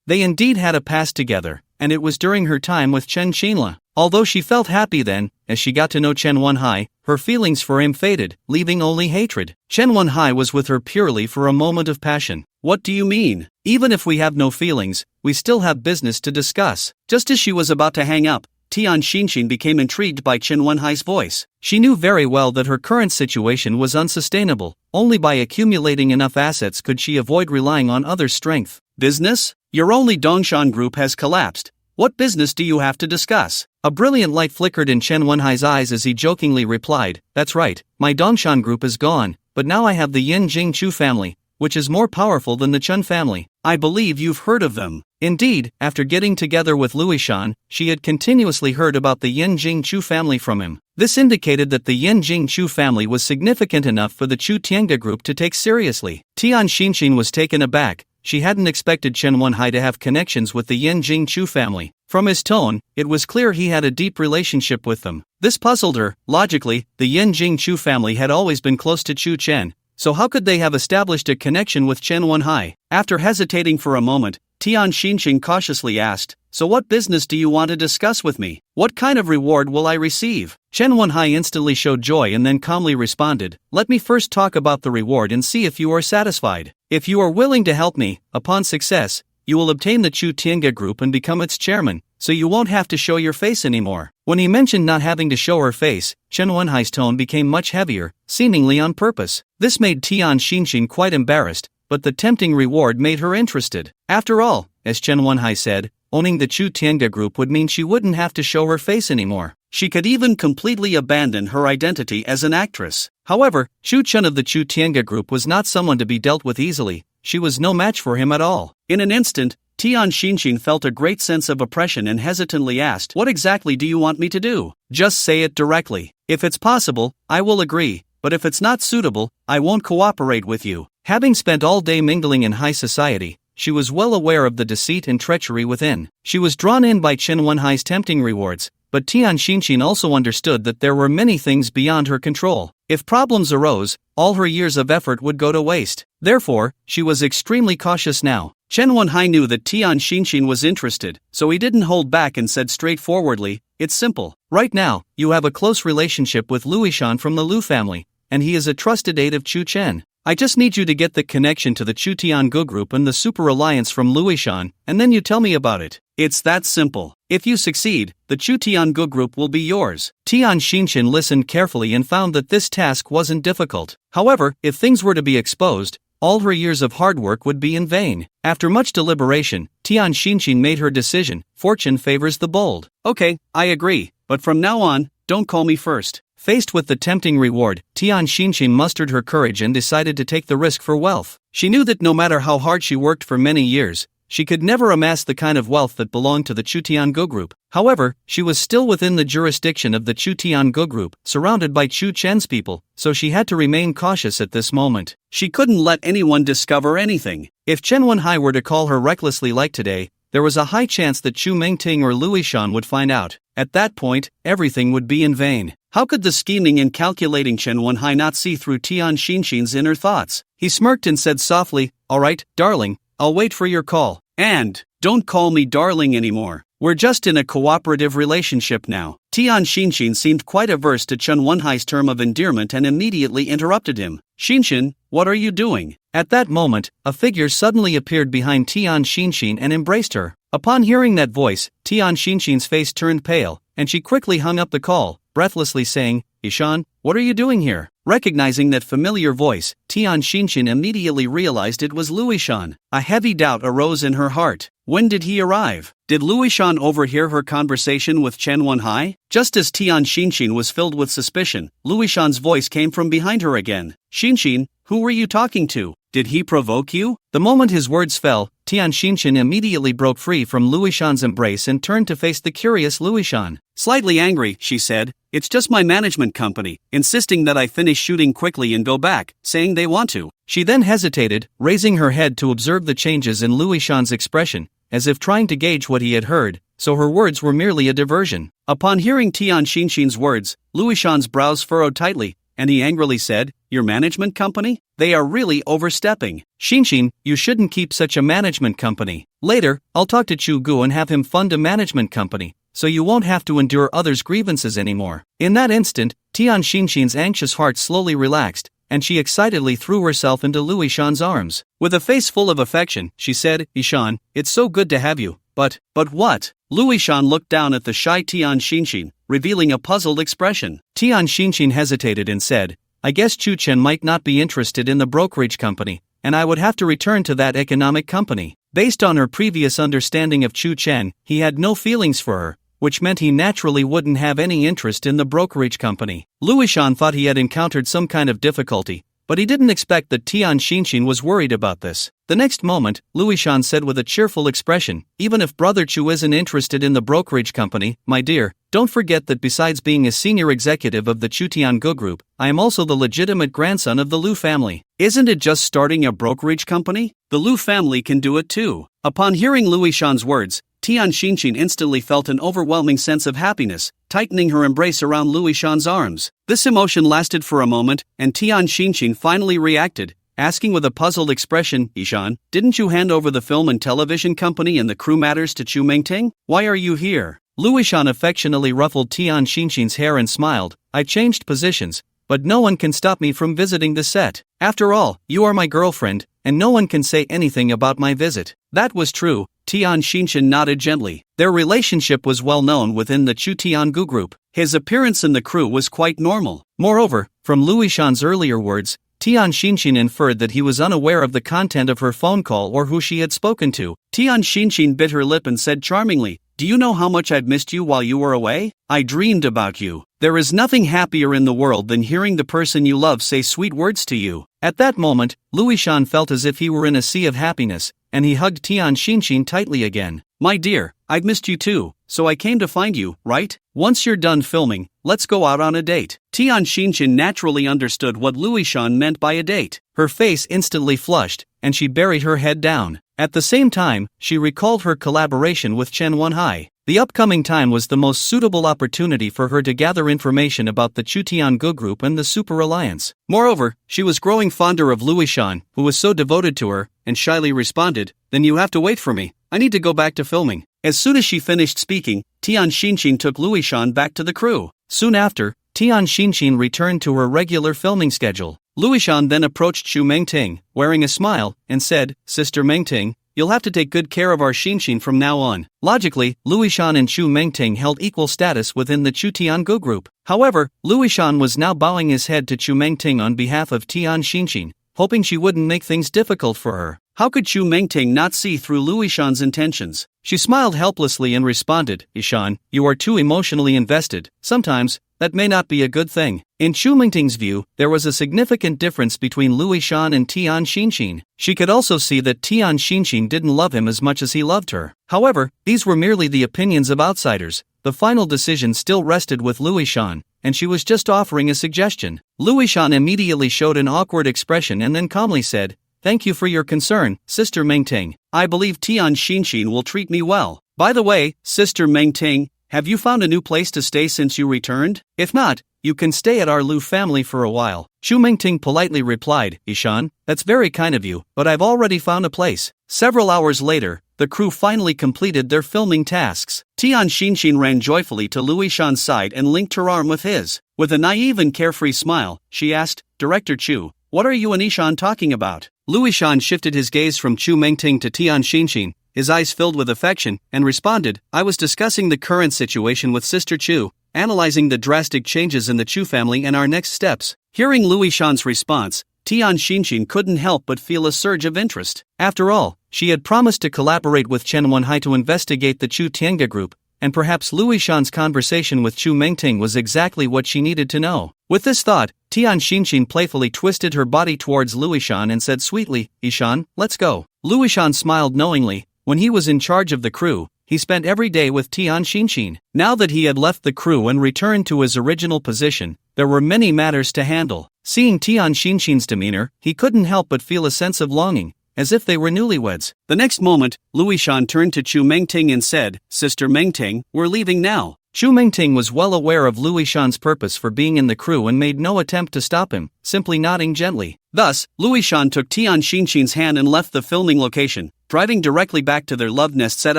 They indeed had a past together, and it was during her time with Chen Xinla. Although she felt happy then, as she got to know Chen Wenhai, her feelings for him faded, leaving only hatred. Chen Wenhai was with her purely for a moment of passion. "What do you mean? Even if we have no feelings, we still have business to discuss." Just as she was about to hang up, Tian Xinxin became intrigued by Chen Wenhai's voice. She knew very well that her current situation was unsustainable. Only by accumulating enough assets could she avoid relying on others' strength. "Business? Your only Dongshan group has collapsed. What business do you have to discuss?" A brilliant light flickered in Chen Wenhai's eyes as he jokingly replied, "That's right, my Dongshan group is gone, but now I have the Yin Jing Chu family, which is more powerful than the Chen family. I believe you've heard of them." Indeed, after getting together with Louis Shan, she had continuously heard about the Yin Jing Chu family from him. This indicated that the Yin Jing Chu family was significant enough for the Chu Tiange group to take seriously. Tian Xinxin was taken aback. she hadn't expected Chen Wenhai to have connections with the Yin Jing Chu family. From his tone, it was clear he had a deep relationship with them. This puzzled her. Logically, the Yin Jing Chu family had always been close to Chu Chen, so how could they have established a connection with Chen Wenhai? After hesitating for a moment, Tian Xinxing cautiously asked, "So what business do you want to discuss with me? What kind of reward will I receive?" Chen Wenhai instantly showed joy and then calmly responded, "Let me first talk about the reward and see if you are satisfied. If you are willing to help me, upon success, you will obtain the Chu Tiange group and become its chairman, so you won't have to show your face anymore." When he mentioned not having to show her face, Chen Wenhai's tone became much heavier, seemingly on purpose. This made Tian Xinxing quite embarrassed, but the tempting reward made her interested. After all, as Chen Wenhai said, owning the Chu Tiange group would mean she wouldn't have to show her face anymore. She could even completely abandon her identity as an actress. However, Chu Chen of the Chu Tiange group was not someone to be dealt with easily. She was no match for him at all. In an instant, Tian Xinxing felt a great sense of oppression and hesitantly asked, "What exactly do you want me to do?" "Just say it directly. If it's possible, I will agree, but if it's not suitable, I won't cooperate with you." Having spent all day mingling in high society, she was well aware of the deceit and treachery within. She was drawn in by Chen Wenhai's tempting rewards, but Tian Xinxing also understood that there were many things beyond her control. If problems arose, all her years of effort would go to waste. Therefore, she was extremely cautious now. Chen Wenhai knew that Tian Xinxing was interested, so he didn't hold back and said straightforwardly, "It's simple. Right now, you have a close relationship with Luishan from the Lu family, and he is a trusted aide of Chu Chen. I just need you to get the connection to the Chu Tiangu group and the Super Alliance from Luishan, and then you tell me about it. It's that simple. If you succeed, the Chu Tiangu group will be yours." Tian Xinxing listened carefully and found that this task wasn't difficult. However, if things were to be exposed, all her years of hard work would be in vain. After much deliberation, Tian Xinxing made her decision. Fortune favors the bold. "Okay, I agree, but from now on, don't call me first." Faced with the tempting reward, Tian Xinxing mustered her courage and decided to take the risk for wealth. She knew that no matter how hard she worked for many years, she could never amass the kind of wealth that belonged to the Chu Tiangu group. However, she was still within the jurisdiction of the Chu Tiangu group, surrounded by Chu Chen's people, so she had to remain cautious at this moment. She couldn't let anyone discover anything. If Chen Wenhai were to call her recklessly like today, there was a high chance that Chu Mengting or Luishan would find out. At that point, everything would be in vain. How could the scheming and calculating Chen Wenhai not see through Tian Xinxing's inner thoughts? He smirked and said softly, "All right, darling, I'll wait for your call. And don't call me darling anymore. We're just in a cooperative relationship now." Tian Xinxing seemed quite averse to Chen Wenhai's term of endearment and immediately interrupted him. "Xinxin, what are you doing?" At that moment, a figure suddenly appeared behind Tian Xinxing and embraced her. Upon hearing that voice, Tian Xinxing's face turned pale, and she quickly hung up the call, breathlessly saying, "Ishan, what are you doing here?" Recognizing that familiar voice, Tian Xinxing immediately realized it was Luishan. A heavy doubt arose in her heart. When did he arrive? Did Luishan overhear her conversation with Chen Wenhai? Just as Tian Xinxing was filled with suspicion, Luishan's voice came from behind her again. "Xinxin, who were you talking to? Did he provoke you?" The moment his words fell, Tian Xinxin immediately broke free from Luishan's embrace and turned to face the curious Luishan. Slightly angry, she said, "It's just my management company, insisting that I finish shooting quickly and go back, saying they want to." She then hesitated, raising her head to observe the changes in Luishan's expression, as if trying to gauge what he had heard, so her words were merely a diversion. Upon hearing Tian Xinxin's words, Luishan's brows furrowed tightly, and he angrily said, "Your management company? They are really overstepping. Xinxin, you shouldn't keep such a management company. Later, I'll talk to Chu Gu and have him fund a management company, so you won't have to endure others' grievances anymore." In that instant, Tian Xinxin's anxious heart slowly relaxed, and she excitedly threw herself into Luishan's arms. With a face full of affection, she said, "Ishan, it's so good to have you, but what?" Luishan looked down at the shy Tian Xinxin, revealing a puzzled expression. Tian Xinxin hesitated and said, "I guess Chu Chen might not be interested in the brokerage company, and I would have to return to that economic company." Based on her previous understanding of Chu Chen, he had no feelings for her, which meant he naturally wouldn't have any interest in the brokerage company. Luishan thought he had encountered some kind of difficulty, but he didn't expect that Tian Xinxin was worried about this. The next moment, Luishan said with a cheerful expression, "Even if Brother Chu isn't interested in the brokerage company, my dear, don't forget that besides being a senior executive of the Chu Tiangu Group, I am also the legitimate grandson of the Lu family. Isn't it just starting a brokerage company? The Lu family can do it too." Upon hearing Luishan's words, Tian Xinxin instantly felt an overwhelming sense of happiness, tightening her embrace around Luishan's arms. This emotion lasted for a moment, and Tian Xinxin finally reacted, asking with a puzzled expression, "Ishan, didn't you hand over the film and television company and the crew matters to Chu Mingting? Why are you here?" Luishan affectionately ruffled Tian Xinxin's hair and smiled, "I changed positions, but no one can stop me from visiting the set. After all, you are my girlfriend, and no one can say anything about my visit." That was true. Tian Xinxin nodded gently. Their relationship was well known within the Chu Tiangu Group. His appearance in the crew was quite normal. Moreover, from Luishan's earlier words, Tian Xinxin inferred that he was unaware of the content of her phone call or who she had spoken to. Tian Xinxin bit her lip and said charmingly, "Do you know how much I've missed you while you were away? I dreamed about you. There is nothing happier in the world than hearing the person you love say sweet words to you." At that moment, Luishan felt as if he were in a sea of happiness, and he hugged Tian Xinxin tightly again. "My dear, I've missed you too, so I came to find you, right? Once you're done filming, let's go out on a date." Tian Xinxin naturally understood what Luishan meant by a date. Her face instantly flushed, and she buried her head down. At the same time, she recalled her collaboration with Chen Wenhai. The upcoming time was the most suitable opportunity for her to gather information about the Chu Tiangu Group and the Super Alliance. Moreover, she was growing fonder of Luishan, who was so devoted to her, and shyly responded, "Then you have to wait for me. I need to go back to filming." As soon as she finished speaking, Tian Xinxin took Luishan back to the crew. Soon after, Tian Xinxin returned to her regular filming schedule. Luishan then approached Chu Mingting, wearing a smile, and said, "Sister Mingting, you'll have to take good care of our Xinxin from now on." Logically, Luishan and Chu Mingting held equal status within the Chu Tiangu Group. However, Luishan was now bowing his head to Chu Mingting on behalf of Tian Xinxin, hoping she wouldn't make things difficult for her. How could Chu Mingting not see through Luishan's intentions? She smiled helplessly and responded, "Ishan, you are too emotionally invested. Sometimes, that may not be a good thing." In Chu Mingting's view, there was a significant difference between Luishan and Tian Xinxin. She could also see that Tian Xinxin didn't love him as much as he loved her. However, these were merely the opinions of outsiders. The final decision still rested with Luishan, and she was just offering a suggestion. Luishan immediately showed an awkward expression and then calmly said, "Thank you for your concern, Sister Mingting. I believe Tian Xinxin will treat me well. By the way, Sister Mingting, have you found a new place to stay since you returned? If not, you can stay at our Lu family for a while." Chu Mingting politely replied, "Ishan, that's very kind of you, but I've already found a place." Several hours later, the crew finally completed their filming tasks. Tian Xinxin ran joyfully to Luishan's side and linked her arm with his. With a naive and carefree smile, she asked, "Director Chu, what are you and Ishan talking about?" Luishan shifted his gaze from Chu Mingting to Tian Xinxin, his eyes filled with affection, and responded, "I was discussing the current situation with Sister Chu, analyzing the drastic changes in the Chu family and our next steps." Hearing Luishan's response, Tian Xinxin couldn't help but feel a surge of interest. After all, she had promised to collaborate with Chen Wenhai to investigate the Chu Tiangu Group, and perhaps Luishan's conversation with Chu Mingting was exactly what she needed to know. With this thought, Tian Xinxin playfully twisted her body towards Luishan and said sweetly, "Ishan, let's go." Luishan smiled knowingly. When he was in charge of the crew, he spent every day with Tian Xinxin. Now that he had left the crew and returned to his original position, there were many matters to handle. Seeing Tian Xinxin's demeanor, he couldn't help but feel a sense of longing, as if they were newlyweds. The next moment, Luishan turned to Chu Mingting and said, "Sister Mingting, we're leaving now." Chu Mingting was well aware of Luishan's purpose for being in the crew and made no attempt to stop him, simply nodding gently. Thus, Luishan took Tian Xinxin's hand and left the filming location, driving directly back to their love nest set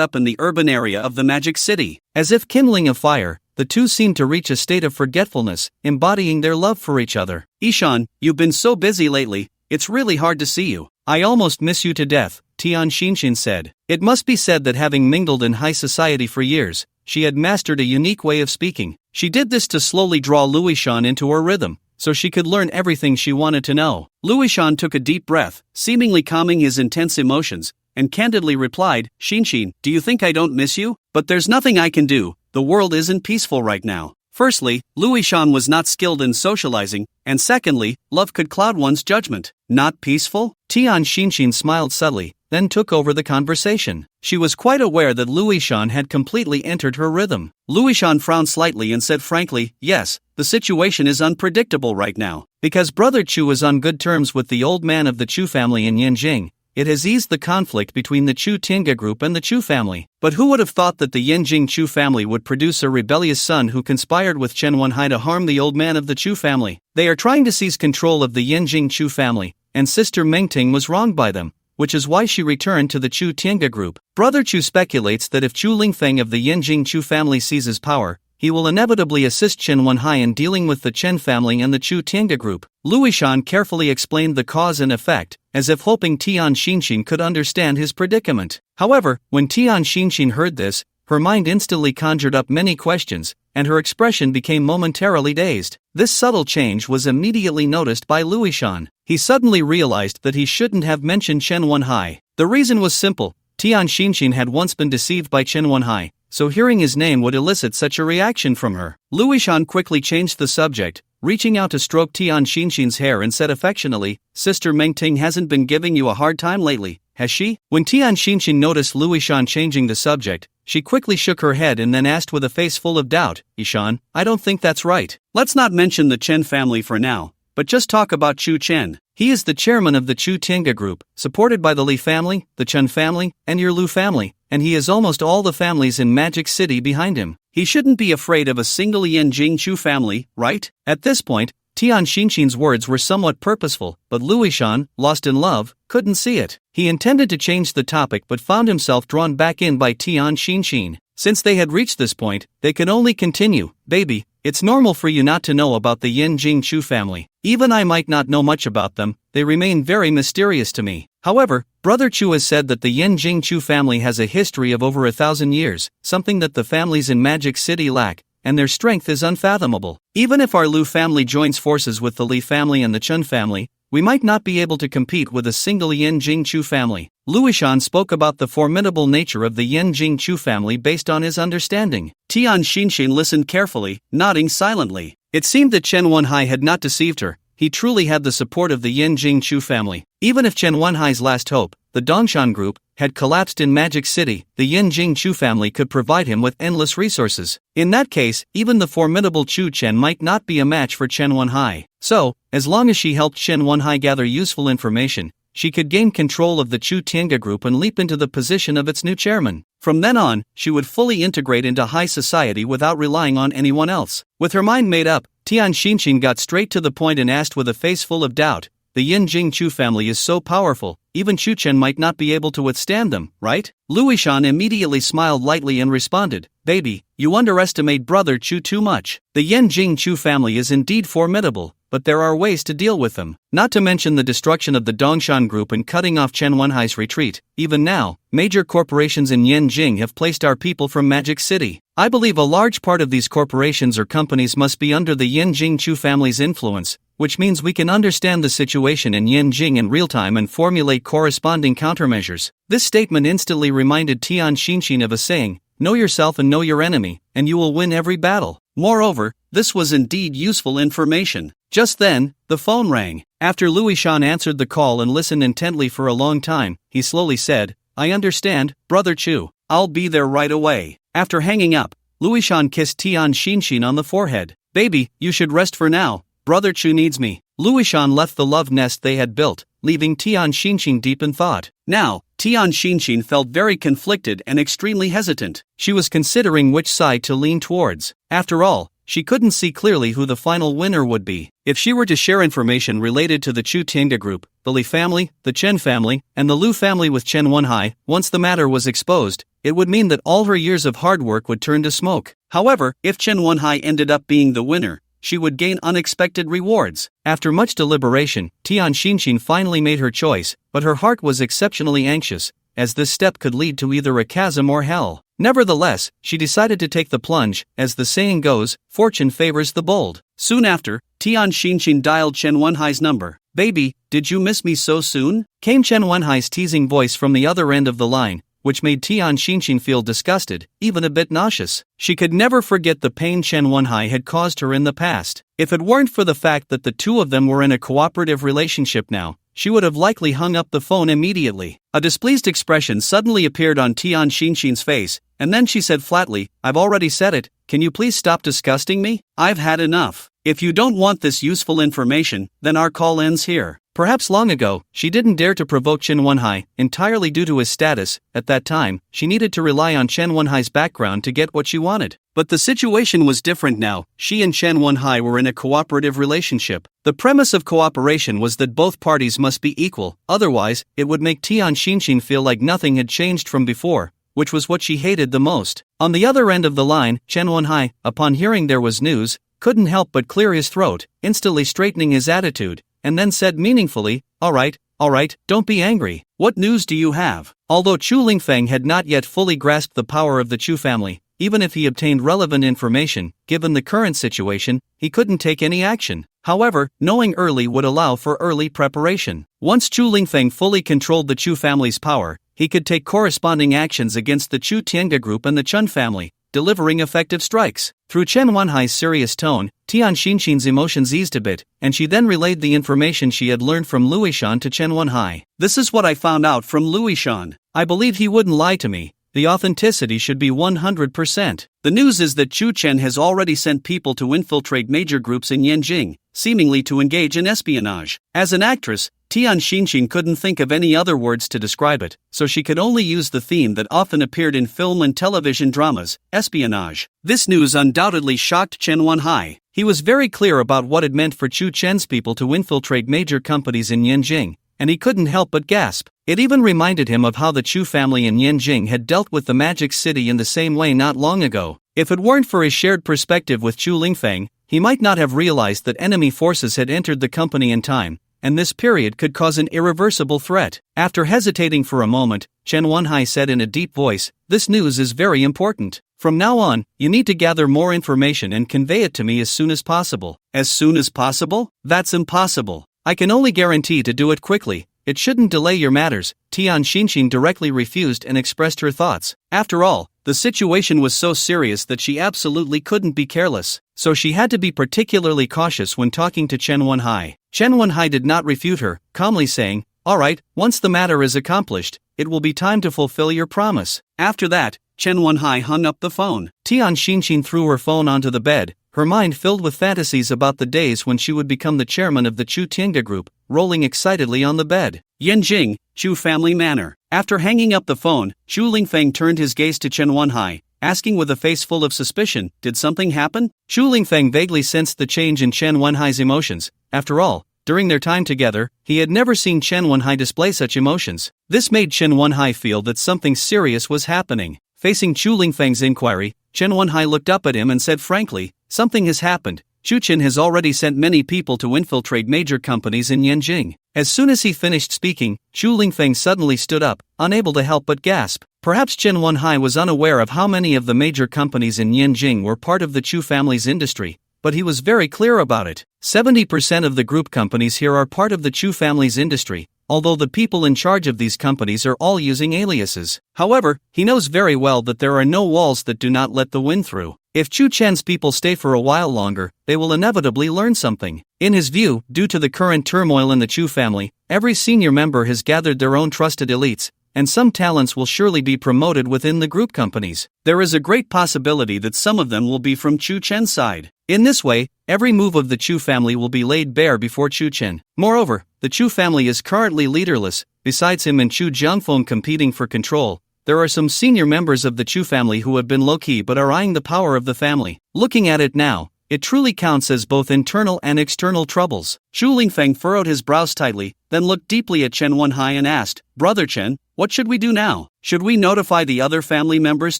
up in the urban area of the Magic City. As if kindling a fire, the two seemed to reach a state of forgetfulness, embodying their love for each other. "Ishan, you've been so busy lately, it's really hard to see you. I almost miss you to death," Tian Xinxin said. It must be said that having mingled in high society for years, she had mastered a unique way of speaking. She did this to slowly draw Luishan into her rhythm, so she could learn everything she wanted to know. Luishan took a deep breath, seemingly calming his intense emotions, and candidly replied, "Xinxin, do you think I don't miss you? But there's nothing I can do, the world isn't peaceful right now. Firstly, Louis Shan was not skilled in socializing, and secondly, love could cloud one's judgment. Not peaceful? Tian Xinxin smiled subtly, then took over the conversation. She was quite aware that Louis Shan had completely entered her rhythm. Louis Shan frowned slightly and said frankly, yes, the situation is unpredictable right now. Because Brother Chu is on good terms with the old man of the Chu family in Yanjing, it has eased the conflict between the Chu Tinga group and the Chu family. But who would have thought that the Yanjing Chu family would produce a rebellious son who conspired with Chen Wenhai to harm the old man of the Chu family? They are trying to seize control of the Yanjing Chu family, and Sister Mengting was wronged by them, which is why she returned to the Chu Tinga group. Brother Chu speculates that if Chu Lingfeng of the Yanjing Chu family seizes power, he will inevitably assist Chen Wenhai in dealing with the Chen family and the Chu Tinga group. Louis Shan carefully explained the cause and effect, as if hoping Tian Xinxin could understand his predicament. However, when Tian Xinxin heard this, her mind instantly conjured up many questions, and her expression became momentarily dazed. This subtle change was immediately noticed by Louis Shan. He suddenly realized that he shouldn't have mentioned Chen Wenhai. The reason was simple. Tian Xinxin had once been deceived by Chen Wenhai, so hearing his name would elicit such a reaction from her. Louis Shan quickly changed the subject, reaching out to stroke Tian Xinxin's hair and said affectionately, Sister Mengting hasn't been giving you a hard time lately, has she? When Tian Xinxin noticed Louis Shan changing the subject, she quickly shook her head and then asked with a face full of doubt, Ishan, I don't think that's right. Let's not mention the Chen family for now, but just talk about Chu Chen. He is the chairman of the Chu Tinga group, supported by the Li family, the Chen family, and your Lu family, and he has almost all the families in Magic City behind him. He shouldn't be afraid of a single Yanjing Chu family, right? At this point, Tian Xinxin's words were somewhat purposeful, but Louis Shan, lost in love, couldn't see it. He intended to change the topic but found himself drawn back in by Tian Xinxin. Since they had reached this point, they could only continue. Baby, it's normal for you not to know about the Yanjing Chu family. Even I might not know much about them, they remain very mysterious to me. However, Brother Chu has said that the Yanjing Chu family has a history of over 1,000 years, something that the families in Magic City lack, and their strength is unfathomable. Even if our Lu family joins forces with the Li family and the Chen family, we might not be able to compete with a single Yanjing Chu family. Louis Shan spoke about the formidable nature of the Yanjing Chu family based on his understanding. Tian Xinxin listened carefully, nodding silently. It seemed that Chen Wenhai had not deceived her. He truly had the support of the Yanjing Chu family. Even if Chen Wenhai's last hope, the Dongshan group, had collapsed in Magic City, the Yanjing Chu family could provide him with endless resources. In that case, even the formidable Chu Chen might not be a match for Chen Wenhai. So, as long as she helped Chen Wenhai gather useful information, she could gain control of the Chu Tinga group and leap into the position of its new chairman. From then on, she would fully integrate into high society without relying on anyone else. With her mind made up, Tian Xinxin got straight to the point and asked with a face full of doubt, the Yanjing Chu family is so powerful, even Chu Chen might not be able to withstand them, right? Louis Shan immediately smiled lightly and responded, Baby, you underestimate Brother Chu too much. The Yanjing Chu family is indeed formidable, but there are ways to deal with them. Not to mention the destruction of the Dongshan group and cutting off Chen Wenhai's retreat. Even now, major corporations in Yanjing have placed our people from Magic City. I believe a large part of these corporations or companies must be under the Yanjing Chu family's influence, which means we can understand the situation in Yanjing in real time and formulate corresponding countermeasures. This statement instantly reminded Tian Xinxin of a saying, know yourself and know your enemy, and you will win every battle. Moreover, this was indeed useful information. Just then, the phone rang. After Louis Shan answered the call and listened intently for a long time, he slowly said, I understand, Brother Chu. I'll be there right away. After hanging up, Louis Shan kissed Tian Xinxin on the forehead. Baby, you should rest for now. Brother Chu needs me. Louis Shan left the love nest they had built, leaving Tian Xinxin deep in thought. Now, Tian Xinxin felt very conflicted and extremely hesitant. She was considering which side to lean towards. After all, she couldn't see clearly who the final winner would be. If she were to share information related to the Chu Tinga group, the Li family, the Chen family, and the Lu family with Chen Wenhai, once the matter was exposed, it would mean that all her years of hard work would turn to smoke. However, if Chen Wenhai ended up being the winner, she would gain unexpected rewards. After much deliberation, Tian Xinxin finally made her choice, but her heart was exceptionally anxious, as this step could lead to either a chasm or hell. Nevertheless, she decided to take the plunge. As the saying goes, fortune favors the bold. Soon after, Tian Xinxin dialed Chen Wenhai's number. Baby, did you miss me so soon? Came Chen Wenhai's teasing voice from the other end of the line, which made Tian Xinxin feel disgusted, even a bit nauseous. She could never forget the pain Chen Wenhai had caused her in the past. If it weren't for the fact that the two of them were in a cooperative relationship now, she would have likely hung up the phone immediately. A displeased expression suddenly appeared on Tian Xinxin's face, and then she said flatly, "I've already said it, can you please stop disgusting me? I've had enough. If you don't want this useful information, then our call ends here." Perhaps long ago, she didn't dare to provoke Chen Wenhai, entirely due to his status. At that time, she needed to rely on Chen Wenhai's background to get what she wanted. But the situation was different now. She and Chen Wenhai were in a cooperative relationship. The premise of cooperation was that both parties must be equal, otherwise, it would make Tian Xinxin feel like nothing had changed from before, which was what she hated the most. On the other end of the line, Chen Wenhai, upon hearing there was news, couldn't help but clear his throat, instantly straightening his attitude, and then said meaningfully, all right, don't be angry. What news do you have?" Although Chu Lingfeng had not yet fully grasped the power of the Chu family, even if he obtained relevant information, given the current situation, he couldn't take any action. However, knowing early would allow for early preparation. Once Chu Lingfeng fully controlled the Chu family's power, he could take corresponding actions against the Chu Tiange group and the Chen family, delivering effective strikes. Through Chen Wenhai's serious tone, Tian Xinxin's emotions eased a bit, and she then relayed the information she had learned from Luishan to Chen Wenhai. "This is what I found out from Luishan. I believe he wouldn't lie to me. The authenticity should be 100%. The news is that Chu Chen has already sent people to infiltrate major groups in Yanjing, seemingly to engage in espionage." As an actress, Tian Xinxin couldn't think of any other words to describe it, so she could only use the theme that often appeared in film and television dramas, espionage. This news undoubtedly shocked Chen Wenhai. He was very clear about what it meant for Chu Chen's people to infiltrate major companies in Yanjing, and he couldn't help but gasp. It even reminded him of how the Chu family in Yanjing had dealt with the Magic City in the same way not long ago. If it weren't for his shared perspective with Chu Lingfeng, he might not have realized that enemy forces had entered the company in time, and this period could cause an irreversible threat. After hesitating for a moment, Chen Wenhai said in a deep voice, "This news is very important. From now on, you need to gather more information and convey it to me as soon as possible." "As soon as possible? That's impossible. I can only guarantee to do it quickly. It shouldn't delay your matters." Tian Xinxin directly refused and expressed her thoughts. After all, the situation was so serious that she absolutely couldn't be careless, so she had to be particularly cautious when talking to Chen Wenhai. Chen Wenhai did not refute her, calmly saying, "All right, once the matter is accomplished, it will be time to fulfill your promise." After that, Chen Wenhai hung up the phone. Tian Xinxin threw her phone onto the bed, her mind filled with fantasies about the days when she would become the chairman of the Chu Tiange group, rolling excitedly on the bed. Yanjing, Chu family manor. After hanging up the phone, Chu Lingfeng turned his gaze to Chen Wenhai, asking with a face full of suspicion, "Did something happen?" Chu Lingfeng vaguely sensed the change in Chen Wenhai's emotions. After all, during their time together, he had never seen Chen Wenhai display such emotions. This made Chen Wenhai feel that something serious was happening. Facing Chu Lingfeng's inquiry, Chen Wenhai looked up at him and said frankly, "Something has happened. Chu Chen has already sent many people to infiltrate major companies in Yanjing." As soon as he finished speaking, Chu Lingfeng suddenly stood up, unable to help but gasp. Perhaps Chen Wenhai was unaware of how many of the major companies in Yanjing were part of the Chu family's industry, but he was very clear about it. 70% of the group companies here are part of the Chu family's industry, although the people in charge of these companies are all using aliases. However, he knows very well that there are no walls that do not let the wind through. If Chu Chen's people stay for a while longer, they will inevitably learn something. In his view, due to the current turmoil in the Chu family, every senior member has gathered their own trusted elites, and some talents will surely be promoted within the group companies. There is a great possibility that some of them will be from Chu Chen's side. In this way, every move of the Chu family will be laid bare before Chu Chen. Moreover, the Chu family is currently leaderless. Besides him and Chu Jiangfeng competing for control, there are some senior members of the Chu family who have been low-key but are eyeing the power of the family. Looking at it now, it truly counts as both internal and external troubles. Chu Lingfeng furrowed his brows tightly, then looked deeply at Chen Wenhai and asked, "Brother Chen, what should we do now? Should we notify the other family members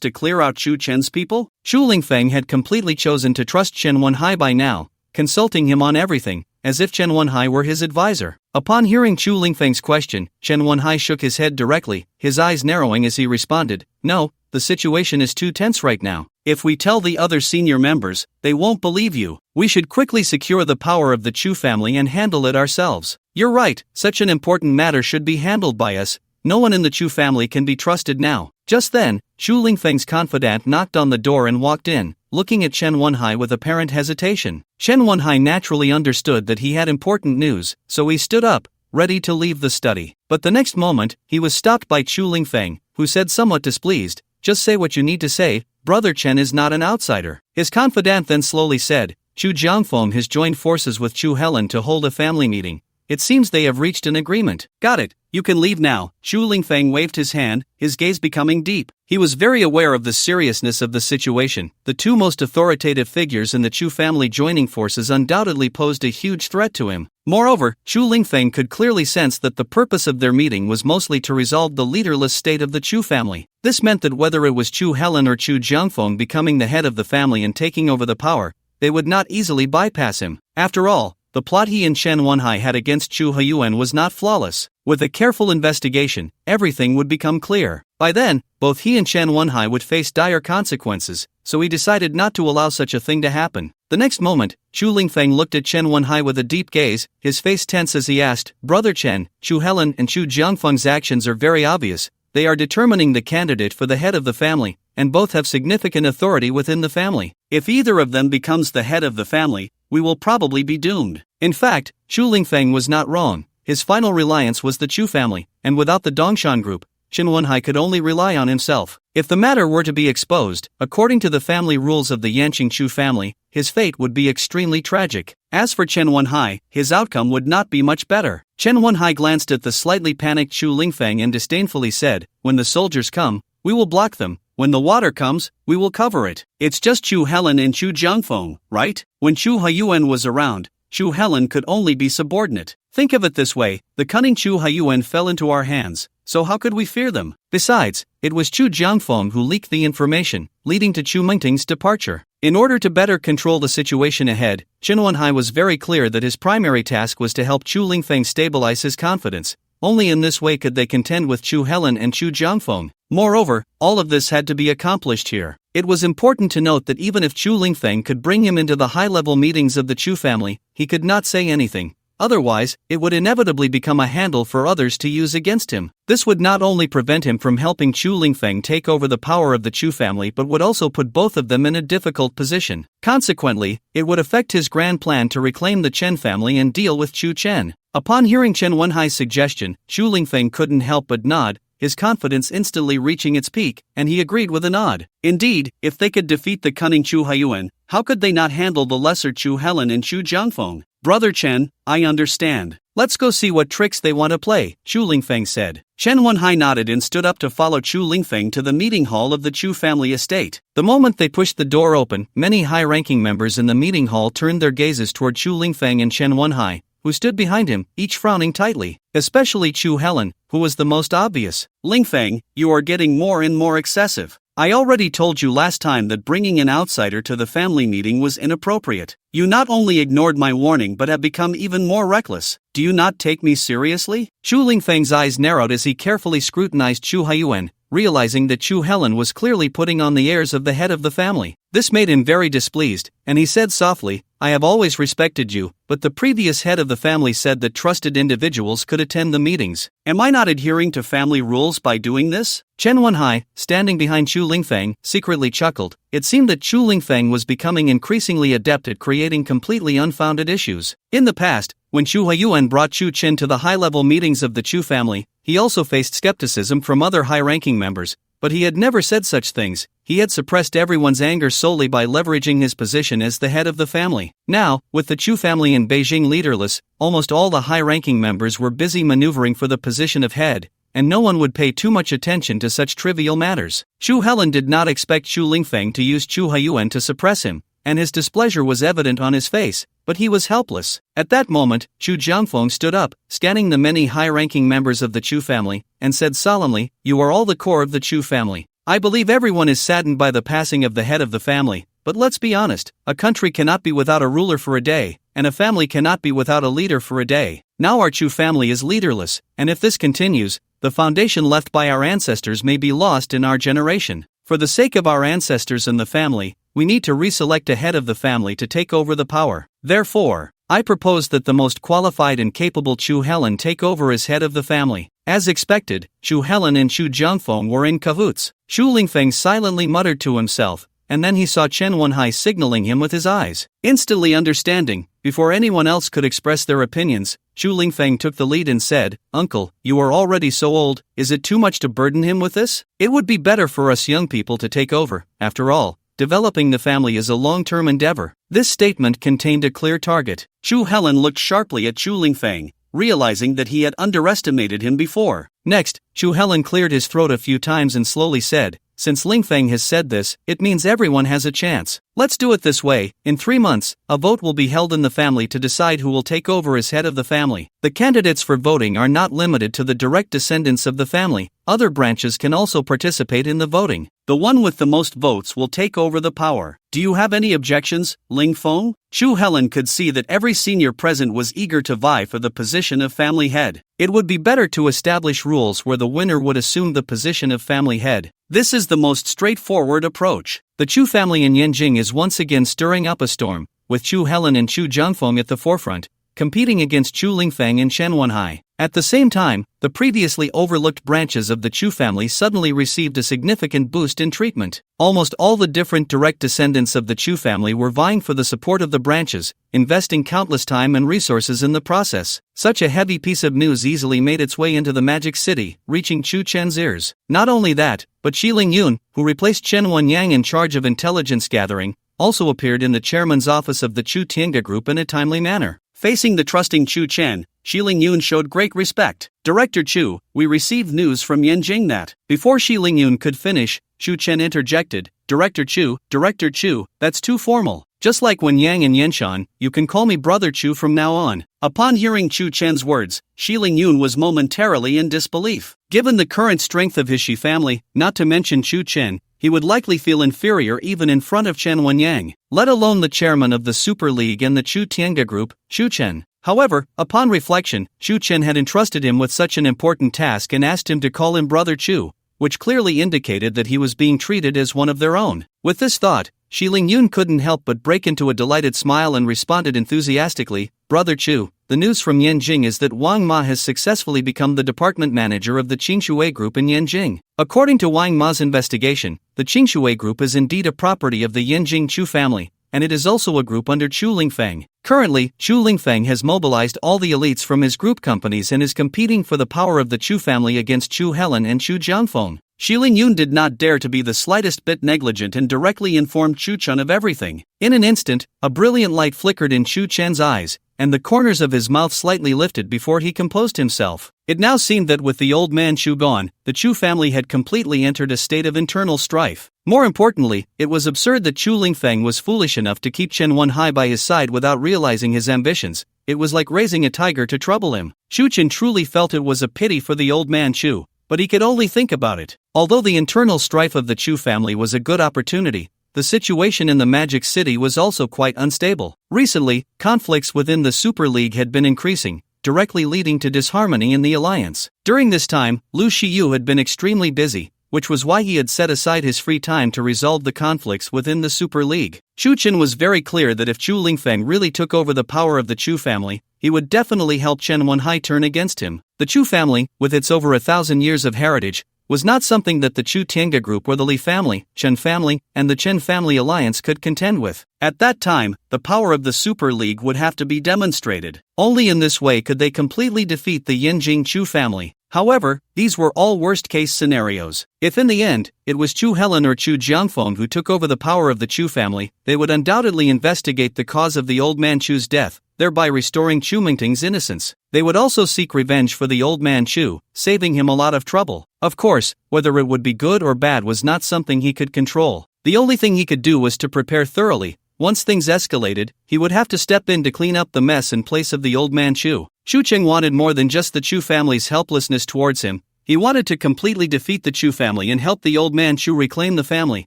to clear out Chu Chen's people?" Chu Lingfeng had completely chosen to trust Chen Wenhai by now, consulting him on everything, as if Chen Wenhai were his advisor. Upon hearing Chu Lingfeng's question, Chen Wenhai shook his head directly, his eyes narrowing as he responded, "No, the situation is too tense right now. If we tell the other senior members, they won't believe you. We should quickly secure the power of the Chu family and handle it ourselves." "You're right, such an important matter should be handled by us. No one in the Chu family can be trusted now. Just then, Chu Lingfeng's confidant knocked on the door and walked in, looking at Chen Wenhai with apparent hesitation. Chen Wenhai naturally understood that he had important news, so he stood up, ready to leave the study. But the next moment, he was stopped by Chu Lingfeng, who said somewhat displeased, "Just say what you need to say, Brother Chen is not an outsider." His confidant then slowly said, "Chu Jiangfeng has joined forces with Chu Helen to hold a family meeting. It seems they have reached an agreement." "Got it, you can leave now." Chu Lingfeng waved his hand, his gaze becoming deep. He was very aware of the seriousness of the situation. The two most authoritative figures in the Chu family joining forces undoubtedly posed a huge threat to him. Moreover, Chu Lingfeng could clearly sense that the purpose of their meeting was mostly to resolve the leaderless state of the Chu family. This meant that whether it was Chu Helen or Chu Jiangfeng becoming the head of the family and taking over the power, they would not easily bypass him. After all, the plot he and Chen Wenhai had against Chu Huiyuan was not flawless. With a careful investigation, everything would become clear. By then, both he and Chen Wenhai would face dire consequences, so he decided not to allow such a thing to happen. The next moment, Chu Lingfeng looked at Chen Wenhai with a deep gaze, his face tense as he asked, "Brother Chen, Chu Helen and Chu Jiangfeng's actions are very obvious. They are determining the candidate for the head of the family, and both have significant authority within the family. If either of them becomes the head of the family, we will probably be doomed." In fact, Chu Lingfeng was not wrong. His final reliance was the Chu family, and without the Dongshan group, Chen Wenhai could only rely on himself. If the matter were to be exposed, according to the family rules of the Yanqing Chu family, his fate would be extremely tragic. As for Chen Wenhai, his outcome would not be much better. Chen Wenhai glanced at the slightly panicked Chu Lingfeng and disdainfully said, "When the soldiers come, we will block them. When the water comes, we will cover it. It's just Chu Helen and Chu Jiangfeng, right?" When Chu Huiyuan was around, Chu Helen could only be subordinate. Think of it this way, the cunning Chu Huiyuan fell into our hands, so how could we fear them? Besides, it was Chu Jiangfeng who leaked the information, leading to Chu Mingting's departure. In order to better control the situation ahead, Chen Wenhai was very clear that his primary task was to help Chu Lingfeng stabilize his confidence. Only in this way could they contend with Chu Helen and Chu Jiangfeng. Moreover, all of this had to be accomplished here. It was important to note that even if Chu Lingfeng could bring him into the high-level meetings of the Chu family, he could not say anything. Otherwise, it would inevitably become a handle for others to use against him. This would not only prevent him from helping Chu Lingfeng take over the power of the Chu family but would also put both of them in a difficult position. Consequently, it would affect his grand plan to reclaim the Chen family and deal with Chu Chen. Upon hearing Chen Wenhai's suggestion, Chu Lingfeng couldn't help but nod, his confidence instantly reaching its peak, and he agreed with a nod. Indeed, if they could defeat the cunning Chu Huiyuan, how could they not handle the lesser Chu Helen and Chu Jiangfeng? "Brother Chen, I understand. Let's go see what tricks they want to play," Chu Lingfeng said. Chen Wenhai nodded and stood up to follow Chu Lingfeng to the meeting hall of the Chu family estate. The moment they pushed the door open, many high-ranking members in the meeting hall turned their gazes toward Chu Lingfeng and Chen Wenhai, who stood behind him, each frowning tightly, especially Chu Helen, who was the most obvious. "Lingfeng, you are getting more and more excessive. I already told you last time that bringing an outsider to the family meeting was inappropriate. You not only ignored my warning but have become even more reckless. Do you not take me seriously?" Chu Lingfeng's eyes narrowed as he carefully scrutinized Chu Huiyuan, realizing that Chu Helen was clearly putting on the airs of the head of the family. This made him very displeased, and he said softly, "I have always respected you, but the previous head of the family said that trusted individuals could attend the meetings. Am I not adhering to family rules by doing this?" Chen Wenhai, standing behind Chu Lingfeng, secretly chuckled. It seemed that Chu Lingfeng was becoming increasingly adept at creating completely unfounded issues. In the past, when Chu Huiyuan brought Chu Chen to the high-level meetings of the Chu family, he also faced skepticism from other high-ranking members, but he had never said such things. He had suppressed everyone's anger solely by leveraging his position as the head of the family. Now, with the Chu family in Beijing leaderless, almost all the high-ranking members were busy maneuvering for the position of head, and no one would pay too much attention to such trivial matters. Chu Helen did not expect Chu Lingfeng to use Chu Huiyuan to suppress him, and his displeasure was evident on his face, but he was helpless. At that moment, Chu Jiangfeng stood up, scanning the many high-ranking members of the Chu family, and said solemnly, "You are all the core of the Chu family. I believe everyone is saddened by the passing of the head of the family, but let's be honest, a country cannot be without a ruler for a day, and a family cannot be without a leader for a day. Now our Chu family is leaderless, and if this continues, the foundation left by our ancestors may be lost in our generation. For the sake of our ancestors and the family, we need to reselect a head of the family to take over the power. Therefore, I propose that the most qualified and capable Chu Helen take over as head of the family." As expected, Chu Helen and Chu Jiangfeng were in cahoots. Shu Lingfeng silently muttered to himself, and then he saw Chen Wenhai signaling him with his eyes. Instantly understanding, before anyone else could express their opinions, Shu Lingfeng took the lead and said, "Uncle, you are already so old, is it too much to burden him with this? It would be better for us young people to take over. After all, developing the family is a long-term endeavor." This statement contained a clear target. Chu Helen looked sharply at Shu Lingfeng, realizing that he had underestimated him before. Next, Chu Helen cleared his throat a few times and slowly said, "Since Lingfeng has said this, it means everyone has a chance. Let's do it this way. In 3 months, a vote will be held in the family to decide who will take over as head of the family. The candidates for voting are not limited to the direct descendants of the family. Other branches can also participate in the voting. The one with the most votes will take over the power. Do you have any objections, Ling Feng?" Chu Helen could see that every senior present was eager to vie for the position of family head. It would be better to establish rules where the winner would assume the position of family head. This is the most straightforward approach. The Chu family in Yanjing is once again stirring up a storm, with Chu Helen and Chu Jiangfeng at the forefront, competing against Chu Lingfeng and Chen Wenhai. At the same time, the previously overlooked branches of the Chu family suddenly received a significant boost in treatment. Almost all the different direct descendants of the Chu family were vying for the support of the branches, investing countless time and resources in the process. Such a heavy piece of news easily made its way into the Magic City, reaching Chu Chen's ears. Not only that, but Shi Lingyun, who replaced Chen Wenyang in charge of intelligence gathering, also appeared in the chairman's office of the Chu Tiange group in a timely manner. Facing the trusting Chu Chen, Shi Lingyun showed great respect. "Director Chu, we received news from Yanjing that..." Before Shi Lingyun could finish, Chu Chen interjected, Director Chu, that's too formal. Just like when Yang and Yenshan, you can call me Brother Chu from now on." Upon hearing Chu Chen's words, Shi Lingyun was momentarily in disbelief. Given the current strength of his Shi family, not to mention Chu Chen, he would likely feel inferior even in front of Chen Wenyang, let alone the chairman of the Super League and the Chu Tiange group, Chu Chen. However, upon reflection, Chu Chen had entrusted him with such an important task and asked him to call him Brother Chu, which clearly indicated that he was being treated as one of their own. With this thought, Shi Lingyun couldn't help but break into a delighted smile and responded enthusiastically, "Brother Chu, the news from Yanjing is that Wang Ma has successfully become the department manager of the Qingshui group in Yanjing. According to Wang Ma's investigation, the Qingshui group is indeed a property of the Yanjing Chu family, and it is also a group under Chu Lingfeng. Currently, Chu Lingfeng has mobilized all the elites from his group companies and is competing for the power of the Chu family against Chu Helen and Chu Jiangfeng." Shi Lingyun did not dare to be the slightest bit negligent and directly informed Chu Chen of everything. In an instant, a brilliant light flickered in Chu Chen's eyes, and the corners of his mouth slightly lifted before he composed himself. It now seemed that with the old man Chu gone, the Chu family had completely entered a state of internal strife. More importantly, it was absurd that Chu Lingfeng was foolish enough to keep Chen Wenhai by his side without realizing his ambitions. It was like raising a tiger to trouble him. Chu Chen truly felt it was a pity for the old man Chu, but he could only think about it. Although the internal strife of the Chu family was a good opportunity, the situation in the Magic City was also quite unstable. Recently, conflicts within the Super League had been increasing, directly leading to disharmony in the alliance. During this time, Lu Shiyu had been extremely busy, which was why he had set aside his free time to resolve the conflicts within the Super League. Chu Chen was very clear that if Chu Lingfeng really took over the power of the Chu family, he would definitely help Chen Wenhai turn against him. The Chu family, with its over 1,000 years of heritage, was not something that the Chu Tiange group or the Li family, Chen family, and the Chen family alliance could contend with. At that time, the power of the Super League would have to be demonstrated. Only in this way could they completely defeat the Yanjing Chu family. However, these were all worst-case scenarios. If in the end, it was Chu Helen or Chu Jiangfeng who took over the power of the Chu family, they would undoubtedly investigate the cause of the old man Chu's death, thereby restoring Chu Mingting's innocence. They would also seek revenge for the old man Chu, saving him a lot of trouble. Of course, whether it would be good or bad was not something he could control. The only thing he could do was to prepare thoroughly. Once things escalated, he would have to step in to clean up the mess in place of the old man Chu. Chu Cheng wanted more than just the Chu family's helplessness towards him. He wanted to completely defeat the Chu family and help the old man Chu reclaim the family,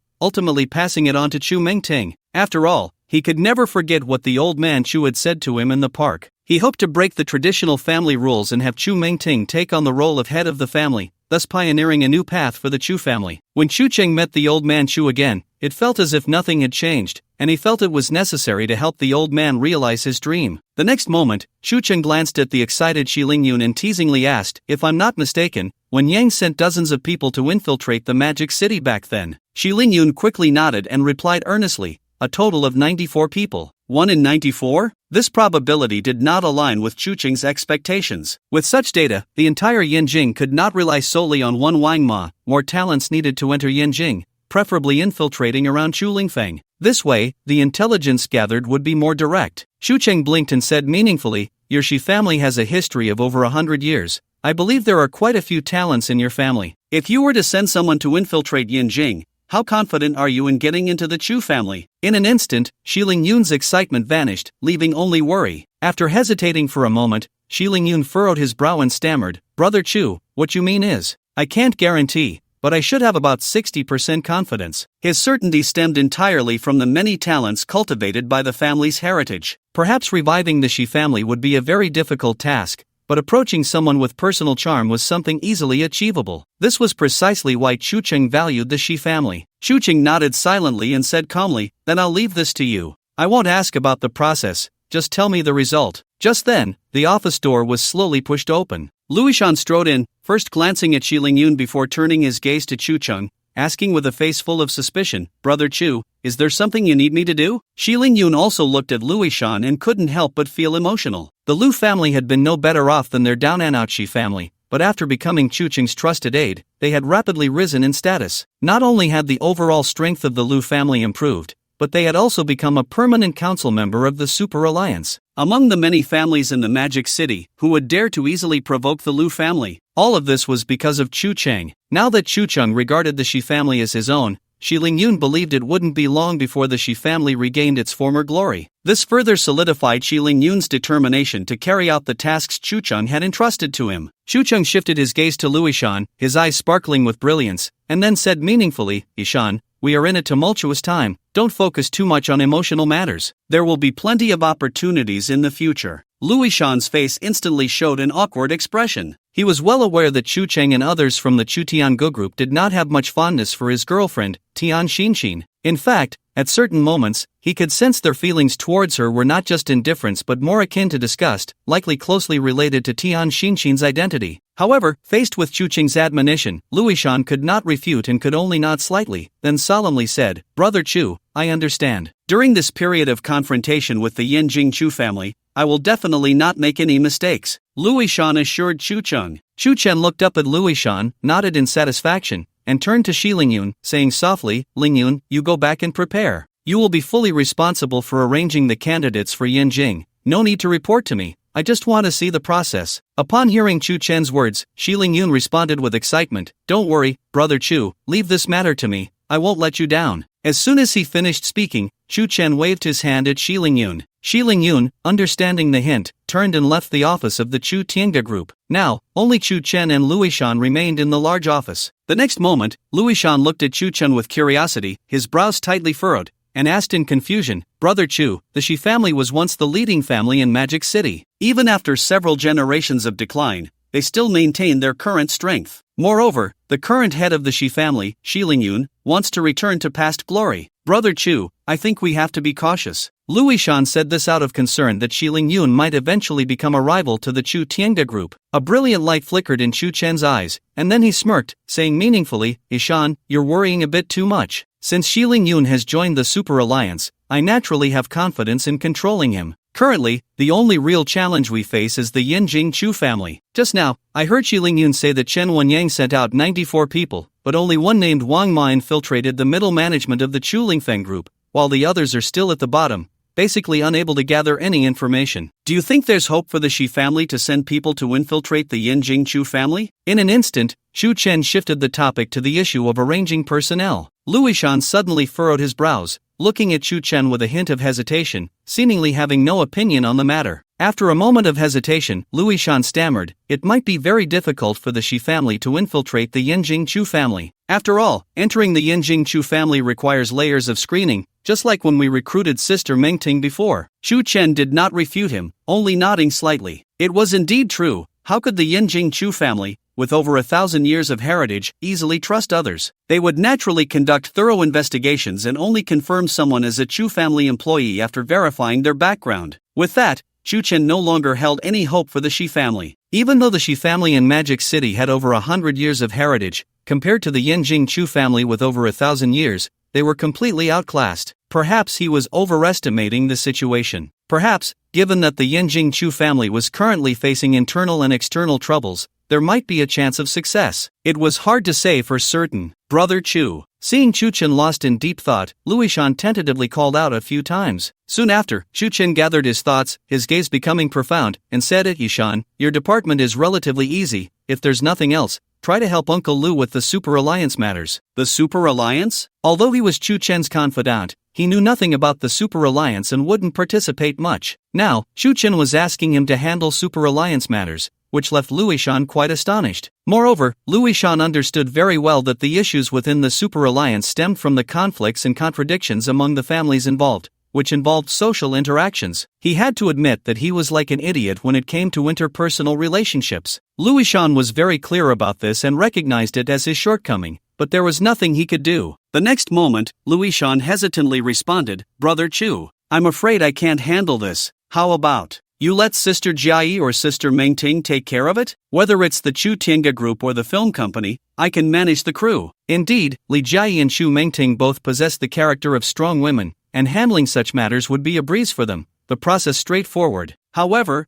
ultimately passing it on to Chu Mingting. After all, he could never forget what the old man Chu had said to him in the park. He hoped to break the traditional family rules and have Chu Mingting take on the role of head of the family, thus pioneering a new path for the Chu family. When Chu Cheng met the old man Chu again, it felt as if nothing had changed, and he felt it was necessary to help the old man realize his dream. The next moment, Chu Cheng glanced at the excited Shi Lingyun and teasingly asked, "If I'm not mistaken, when Yang sent dozens of people to infiltrate the magic city back then?" Shi Lingyun quickly nodded and replied earnestly, "A total of 94 people. 1 in 94? This probability did not align with Chu Cheng's expectations. With such data, the entire Yanjing could not rely solely on one Wang Ma. More talents needed to enter Yanjing, preferably infiltrating around Chu Lingfeng. This way, the intelligence gathered would be more direct." Chu Cheng blinked and said meaningfully, "Your Shi family has a history of over 100 years. I believe there are quite a few talents in your family. If you were to send someone to infiltrate Yanjing, how confident are you in getting into the Chu family?" In an instant, Shi Lingyun's excitement vanished, leaving only worry. After hesitating for a moment, Shi Lingyun furrowed his brow and stammered, "Brother Chu, what you mean is, I can't guarantee, but I should have about 60% confidence." His certainty stemmed entirely from the many talents cultivated by the family's heritage. Perhaps reviving the Shi family would be a very difficult task, but approaching someone with personal charm was something easily achievable. This was precisely why Chu Cheng valued the Shi family. Chu Cheng nodded silently and said calmly, "Then I'll leave this to you. I won't ask about the process, just tell me the result." Just then, the office door was slowly pushed open. Luishan strode in, first glancing at Shi Lingyun before turning his gaze to Chu Cheng, asking with a face full of suspicion, "Brother Chu, is there something you need me to do?" Shi Lingyun also looked at Luishan and couldn't help but feel emotional. The Lu family had been no better off than their down-and-out-Shi family, but after becoming Chu Cheng's trusted aide, they had rapidly risen in status. Not only had the overall strength of the Lu family improved, but they had also become a permanent council member of the Super Alliance. Among the many families in the Magic City who would dare to easily provoke the Lu family, all of this was because of Chu Cheng. Now that Chu Cheng regarded the Shi family as his own, Shi Lingyun believed it wouldn't be long before the Shi family regained its former glory. This further solidified Shi Lingyun's determination to carry out the tasks Chu Cheng had entrusted to him. Chu Cheng shifted his gaze to Luishan, his eyes sparkling with brilliance, and then said meaningfully, "Ishan, we are in a tumultuous time, don't focus too much on emotional matters. There will be plenty of opportunities in the future." Luishan's face instantly showed an awkward expression. He was well aware that Chu Cheng and others from the Chu Tiangu group did not have much fondness for his girlfriend, Tian Xinxin. In fact, at certain moments, he could sense their feelings towards her were not just indifference but more akin to disgust, likely closely related to Tian Xinxin's identity. However, faced with Chu Cheng's admonition, Luishan could not refute and could only nod slightly, then solemnly said, "Brother Chu, I understand. During this period of confrontation with the Yanjing Chu family, I will definitely not make any mistakes," Luishan assured Chu Cheng. Chu Chen looked up at Luishan, nodded in satisfaction, and turned to Shi Lingyun, saying softly, "Lingyun, you go back and prepare. You will be fully responsible for arranging the candidates for Yanjing. No need to report to me, I just want to see the process." Upon hearing Chu Chen's words, Shi Lingyun responded with excitement, "Don't worry, Brother Chu, leave this matter to me, I won't let you down." As soon as he finished speaking, Chu Chen waved his hand at Shi Lingyun. Shi Lingyun, understanding the hint, turned and left the office of the Chu Tiangu group. Now, only Chu Chen and Luishan remained in the large office. The next moment, Luishan looked at Chu Chen with curiosity, his brows tightly furrowed, and asked in confusion, "Brother Chu, the Shi family was once the leading family in Magic City. Even after several generations of decline, they still maintain their current strength. Moreover, the current head of the Shi family, Shi Lingyun, wants to return to past glory. Brother Chu, I think we have to be cautious." Luishan said this out of concern that Shi Lingyun might eventually become a rival to the Chu Tiangu group. A brilliant light flickered in Chu Chen's eyes, and then he smirked, saying meaningfully, "Ishan, you're worrying a bit too much. Since Shi Lingyun has joined the Super Alliance, I naturally have confidence in controlling him. Currently, the only real challenge we face is the Yanjing Chu family. Just now, I heard Shi Lingyun say that Chen Wenyang sent out 94 people, but only one named Wang Ma infiltrated the middle management of the Chu Lingfeng group, while the others are still at the bottom, basically unable to gather any information. Do you think there's hope for the Shi family to send people to infiltrate the Yanjing Chu family?" In an instant, Chu Chen shifted the topic to the issue of arranging personnel. Luishan suddenly furrowed his brows, looking at Chu Chen with a hint of hesitation, seemingly having no opinion on the matter. After a moment of hesitation, Luishan stammered, "It might be very difficult for the Shi family to infiltrate the Yanjing Chu family. After all, entering the Yanjing Chu family requires layers of screening, just like when we recruited Sister Mengting before." Chu Chen did not refute him, only nodding slightly. It was indeed true. How could the Yanjing Chu family, with over 1,000 years of heritage, easily trust others. They would naturally conduct thorough investigations and only confirm someone as a Chu family employee after verifying their background. With that, Chu Chen no longer held any hope for the Shi family. Even though the Shi family in Magic City had over 100 years of heritage, compared to the Yanjing Chu family with over 1,000 years, they were completely outclassed. Perhaps he was overestimating the situation. Perhaps, given that the Yanjing Chu family was currently facing internal and external troubles, there might be a chance of success. It was hard to say for certain. Brother Chu. Seeing Chu Chen lost in deep thought, Luishan tentatively called out a few times. Soon after, Chu Chen gathered his thoughts, his gaze becoming profound, and said, Yishan, your department is relatively easy. If there's nothing else, try to help Uncle Lu with the Super Alliance matters. The Super Alliance? Although he was Chu Chen's confidant, he knew nothing about the Super Alliance and wouldn't participate much. Now, Chu Chen was asking him to handle Super Alliance matters, which left Luishan quite astonished. Moreover, Luishan understood very well that the issues within the Super Alliance stemmed from the conflicts and contradictions among the families involved, which involved social interactions. He had to admit that he was like an idiot when it came to interpersonal relationships. Luishan was very clear about this and recognized it as his shortcoming, but there was nothing he could do. The next moment, Luishan hesitantly responded, Brother Chu, I'm afraid I can't handle this. How about you let Sister Jiai or Sister Mengting take care of it? Whether it's the Chu Tiange group or the film company, I can manage the crew. Indeed, Li Jiai and Chu Mengting both possess the character of strong women, and handling such matters would be a breeze for them, the process straightforward. However,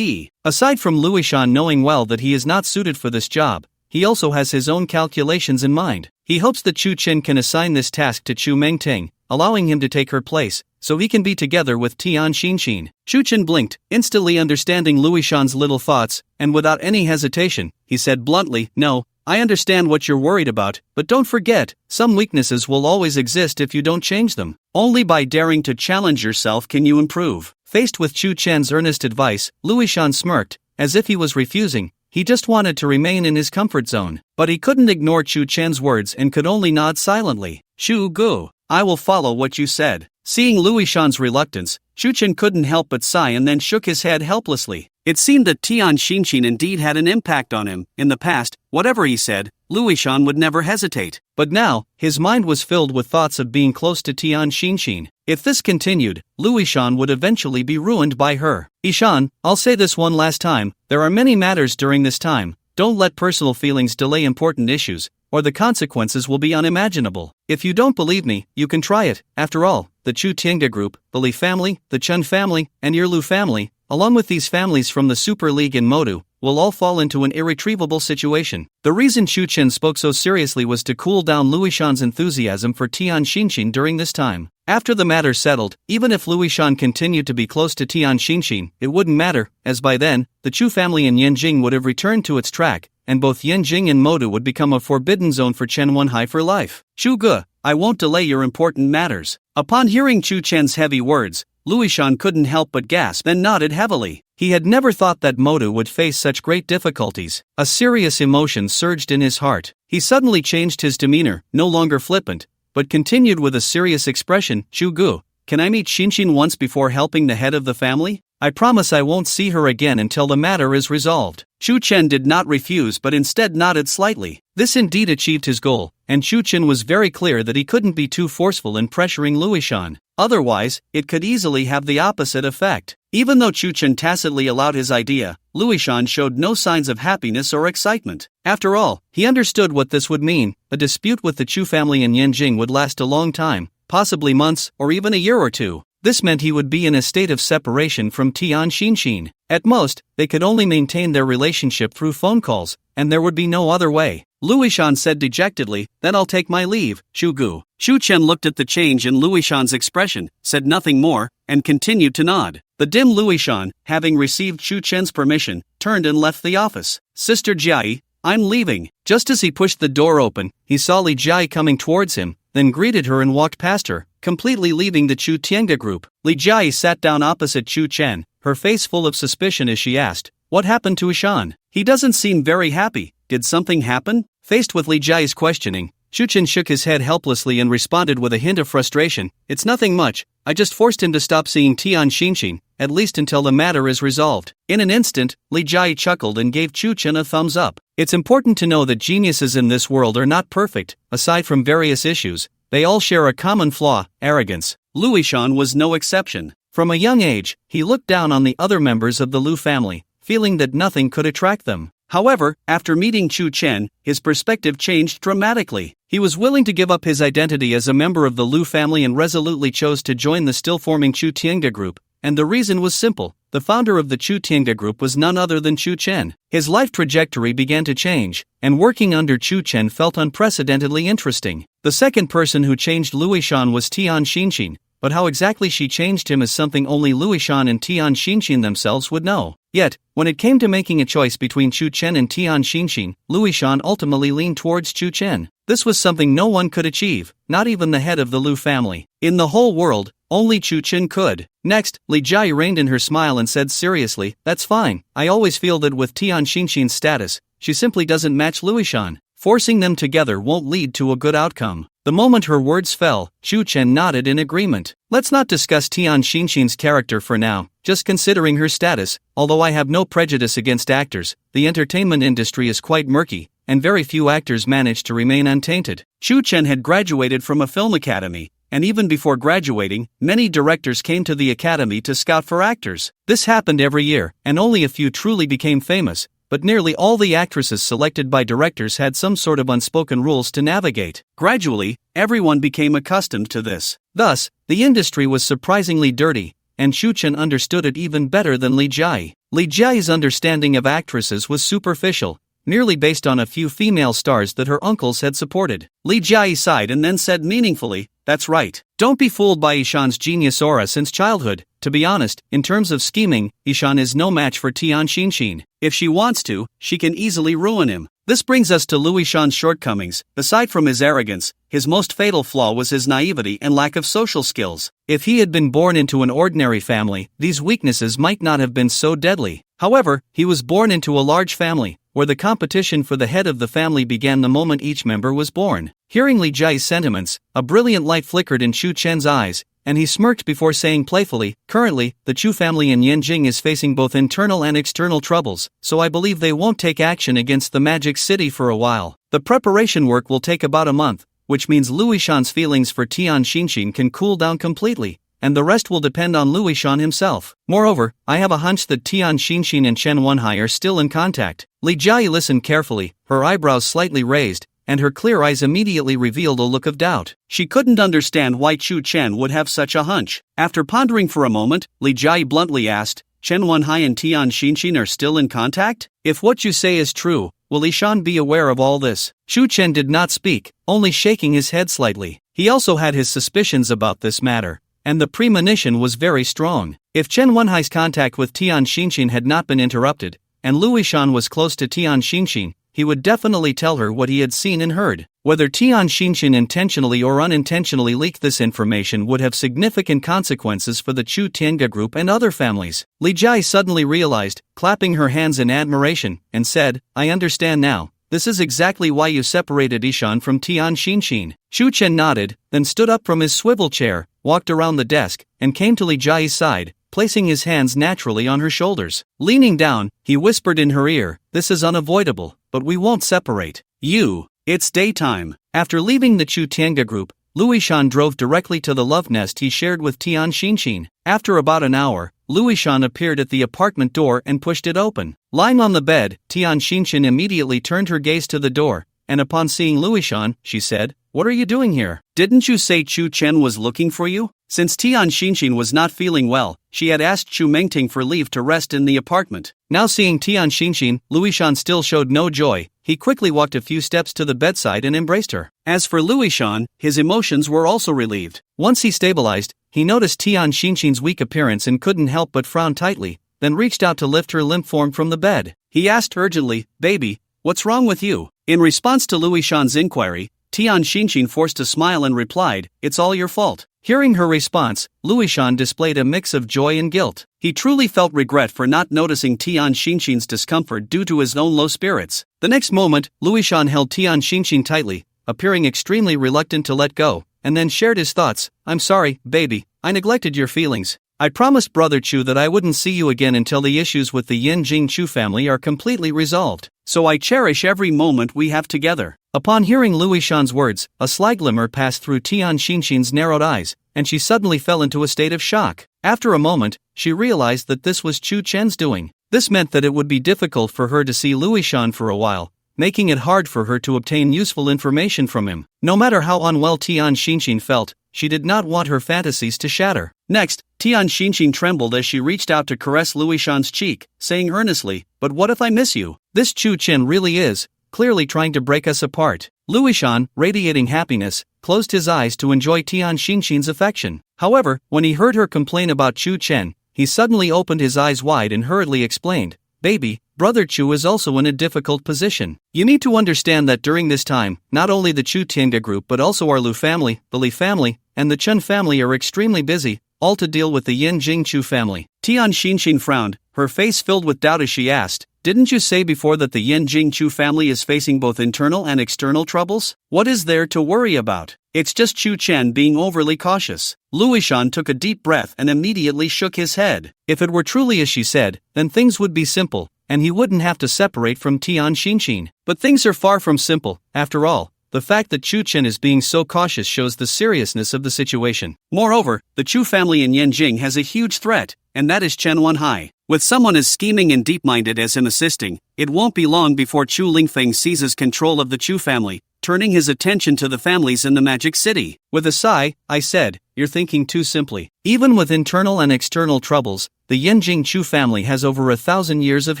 aside from Luishan knowing well that he is not suited for this job, he also has his own calculations in mind. He hopes that Chu Chen can assign this task to Chu Mengting, allowing him to take her place, so he can be together with Tian Xinxin. Chu Chen blinked, instantly understanding Luishan's little thoughts, and without any hesitation, he said bluntly, No, I understand what you're worried about, but don't forget, some weaknesses will always exist if you don't change them. Only by daring to challenge yourself can you improve. Faced with Chu Chen's earnest advice, Luishan smirked, as if he was refusing. He just wanted to remain in his comfort zone. But he couldn't ignore Chu Chen's words and could only nod silently. Shu Gu, I will follow what you said. Seeing Luishan's reluctance, Chu Chen couldn't help but sigh and then shook his head helplessly. It seemed that Tian Xinxin indeed had an impact on him. In the past, whatever he said, Luishan would never hesitate. But now, his mind was filled with thoughts of being close to Tian Xinxin. If this continued, Luishan would eventually be ruined by her. Ishan, I'll say this one last time, there are many matters during this time. Don't let personal feelings delay important issues, or the consequences will be unimaginable. If you don't believe me, you can try it. After all, the Chu Tiange group, the Li family, the Chen family, and your Lu family, along with these families from the Super League in Modu, will all fall into an irretrievable situation. The reason Chu Chen spoke so seriously was to cool down Luishan's enthusiasm for Tian Xinxin during this time. After the matter settled, even if Luishan continued to be close to Tian Xinxin, it wouldn't matter, as by then, the Chu family in Yanjing would have returned to its track, and both Yanjing and Modu would become a forbidden zone for Chen Wenhai for life. Chu Ge, I won't delay your important matters. Upon hearing Chu Chen's heavy words, Luishan couldn't help but gasp, then nodded heavily. He had never thought that Modu would face such great difficulties. A serious emotion surged in his heart. He suddenly changed his demeanor, no longer flippant, but continued with a serious expression, Chu Gu, can I meet Xinxin once before helping the head of the family? I promise I won't see her again until the matter is resolved. Chu Chen did not refuse but instead nodded slightly. This indeed achieved his goal, and Chu Chen was very clear that he couldn't be too forceful in pressuring Luishan. Otherwise, it could easily have the opposite effect. Even though Chu Chen tacitly allowed his idea, Luishan showed no signs of happiness or excitement. After all, he understood what this would mean. A dispute with the Chu family in Yanjing would last a long time, possibly months or even a year or two. This meant he would be in a state of separation from Tian Xinxin. At most, they could only maintain their relationship through phone calls, and there would be no other way. Luishan said dejectedly, then I'll take my leave, Shu Gu. Chu Chen looked at the change in Luishan's expression, said nothing more, and continued to nod. The dim Luishan, having received Chu Chen's permission, turned and left the office. Sister Jiai, I'm leaving. Just as he pushed the door open, he saw Li Jiai coming towards him, then greeted her and walked past her, completely leaving the Chu Tiange group. Li Jiai sat down opposite Chu Chen, her face full of suspicion as she asked, what happened to Ishan? He doesn't seem very happy. Did something happen? Faced with Li Jiai's questioning, Chen shook his head helplessly and responded with a hint of frustration, "It's nothing much, I just forced him to stop seeing Tian Xinxin, at least until the matter is resolved." In an instant, Li Jia chuckled and gave Chen a thumbs up. It's important to know that geniuses in this world are not perfect. Aside from various issues, they all share a common flaw: arrogance. Luishan was no exception. From a young age, he looked down on the other members of the Lu family, feeling that nothing could attract them. However, after meeting Chen, his perspective changed dramatically. He was willing to give up his identity as a member of the Lu family and resolutely chose to join the still-forming Tianga group, and the reason was simple: the founder of the Tianga group was none other than Chen. His life trajectory began to change, and working under Chen felt unprecedentedly interesting. The second person who changed Luishan was Tian Xinxin, but how exactly she changed him is something only Luishan and Tian Xinxin themselves would know. Yet, when it came to making a choice between Chen and Tian Xinxin, Luishan ultimately leaned towards Chen. This was something no one could achieve, not even the head of the Lu family. In the whole world, only Chen could. Next, Li Jia reined in her smile and said seriously, "That's fine. I always feel that with Tian Xinxin's status, she simply doesn't match Luishan. Forcing them together won't lead to a good outcome." The moment her words fell, Chen nodded in agreement. "Let's not discuss Tian Xinxin's character for now, just considering her status. Although I have no prejudice against actors, the entertainment industry is quite murky, and very few actors manage to remain untainted." Chen had graduated from a film academy, and even before graduating, many directors came to the academy to scout for actors. This happened every year, and only a few truly became famous, but nearly all the actresses selected by directors had some sort of unspoken rules to navigate. Gradually, everyone became accustomed to this. Thus, the industry was surprisingly dirty, and Chen understood it even better than Li Jia. Li Jia's understanding of actresses was superficial, merely based on a few female stars that her uncles had supported. Li Jia sighed and then said meaningfully, "That's right. Don't be fooled by Ishan's genius aura since childhood. To be honest, in terms of scheming, Ishan is no match for Tian Xinxin. If she wants to, she can easily ruin him." This brings us to Luishan's shortcomings. Aside from his arrogance, his most fatal flaw was his naivety and lack of social skills. If he had been born into an ordinary family, these weaknesses might not have been so deadly. However, he was born into a large family, where the competition for the head of the family began the moment each member was born. Hearing Li Jia's sentiments, a brilliant light flickered in Chen's eyes, and he smirked before saying playfully, "Currently, the Chu family in Yanjing is facing both internal and external troubles, so I believe they won't take action against the Magic City for a while. The preparation work will take about a month, which means Luishan's feelings for Tian Xinxin can cool down completely, and the rest will depend on Luishan himself. Moreover, I have a hunch that Tian Xinxin and Chen Wenhai are still in contact." Li Jia listened carefully, her eyebrows slightly raised, and her clear eyes immediately revealed a look of doubt. She couldn't understand why Chen would have such a hunch. After pondering for a moment, Li Jia bluntly asked, "Chen Wenhai and Tian Xinxin are still in contact? If what you say is true, will Ishan be aware of all this?" Chen did not speak, only shaking his head slightly. He also had his suspicions about this matter, and the premonition was very strong. If Chen Wenhai's contact with Tian Xinxin had not been interrupted, and Luishan was close to Tian Xinxin, he would definitely tell her what he had seen and heard. Whether Tian Xinxin intentionally or unintentionally leaked this information would have significant consequences for the Chu Tianga group and other families. Li Jia suddenly realized, clapping her hands in admiration, and said, "I understand now. This is exactly why you separated Ishan from Tian Xinxin." Chen nodded, then stood up from his swivel chair, walked around the desk, and came to Li Jia's side, placing his hands naturally on her shoulders. Leaning down, he whispered in her ear, "This is unavoidable, but we won't separate. It's daytime." After leaving the Chu Tianga group, Luishan drove directly to the love nest he shared with Tian Xinxin. After about an hour, Luishan appeared at the apartment door and pushed it open. Lying on the bed, Tian Xinxin immediately turned her gaze to the door, and upon seeing Luishan, she said, "What are you doing here? Didn't you say Chen was looking for you?" Since Tian Xinxin was not feeling well, she had asked Chu Mengting for leave to rest in the apartment. Now seeing Tian Xinxin, Luishan still showed no joy. He quickly walked a few steps to the bedside and embraced her. As for Luishan, his emotions were also relieved. Once he stabilized, he noticed Tian Xinxin's weak appearance and couldn't help but frown tightly, then reached out to lift her limp form from the bed. He asked urgently, "Baby, what's wrong with you?" In response to Luishan's inquiry, Tian Xinxin forced a smile and replied, "It's all your fault." Hearing her response, Luishan displayed a mix of joy and guilt. He truly felt regret for not noticing Tian Xinxin's discomfort due to his own low spirits. The next moment, Luishan held Tian Xinxin tightly, appearing extremely reluctant to let go, and then shared his thoughts. "I'm sorry, baby, I neglected your feelings. I promised Brother Chu that I wouldn't see you again until the issues with the Yin Jing Chu family are completely resolved. So I cherish every moment we have together." Upon hearing Louis Shan's words, a sly glimmer passed through Tian Xinxin's narrowed eyes, and she suddenly fell into a state of shock. After a moment, she realized that this was Chu Chen's doing. This meant that it would be difficult for her to see Louis Shan for a while, making it hard for her to obtain useful information from him. No matter how unwell Tian Xinxin felt, she did not want her fantasies to shatter. Next, Tian Xinxin trembled as she reached out to caress Louis Shan's cheek, saying earnestly, "But what if I miss you?" This Chu Chen really is, clearly trying to break us apart. Louis Shan, radiating happiness, closed his eyes to enjoy Tian Xinxin's affection. However, when he heard her complain about Chu Chen, he suddenly opened his eyes wide and hurriedly explained, "Baby, Brother Chu is also in a difficult position. You need to understand that during this time, not only the Chu Tianga group but also our Lu family, the Li family, and the Chen family are extremely busy, all to deal with the Yin Jing Chu family." Tian Xinxin frowned, her face filled with doubt as she asked, "Didn't you say before that the Yin Jing Chu family is facing both internal and external troubles? What is there to worry about? It's just Chu Chen being overly cautious." Louis Shan took a deep breath and immediately shook his head. If it were truly as she said, then things would be simple, and he wouldn't have to separate from Tian Xinxin. But things are far from simple. After all, the fact that Chu Chen is being so cautious shows the seriousness of the situation. Moreover, the Chu family in Yanjing has a huge threat, and that is Chen Wenhai. With someone as scheming and deep-minded as him assisting, it won't be long before Chu Lingfeng seizes control of the Chu family, turning his attention to the families in the Magic City. With a sigh, I said, "You're thinking too simply. Even with internal and external troubles, the Yanjing Chu family has over 1,000 years of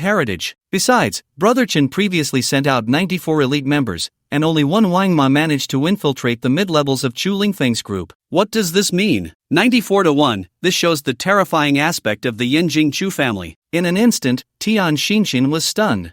heritage. Besides, Brother Chen previously sent out 94 elite members, and only one Wang Ma managed to infiltrate the mid-levels of Chu Lingfeng's group." What does this mean? 94 to 1, this shows the terrifying aspect of the Yanjing Chu family. In an instant, Tian Xinxin was stunned.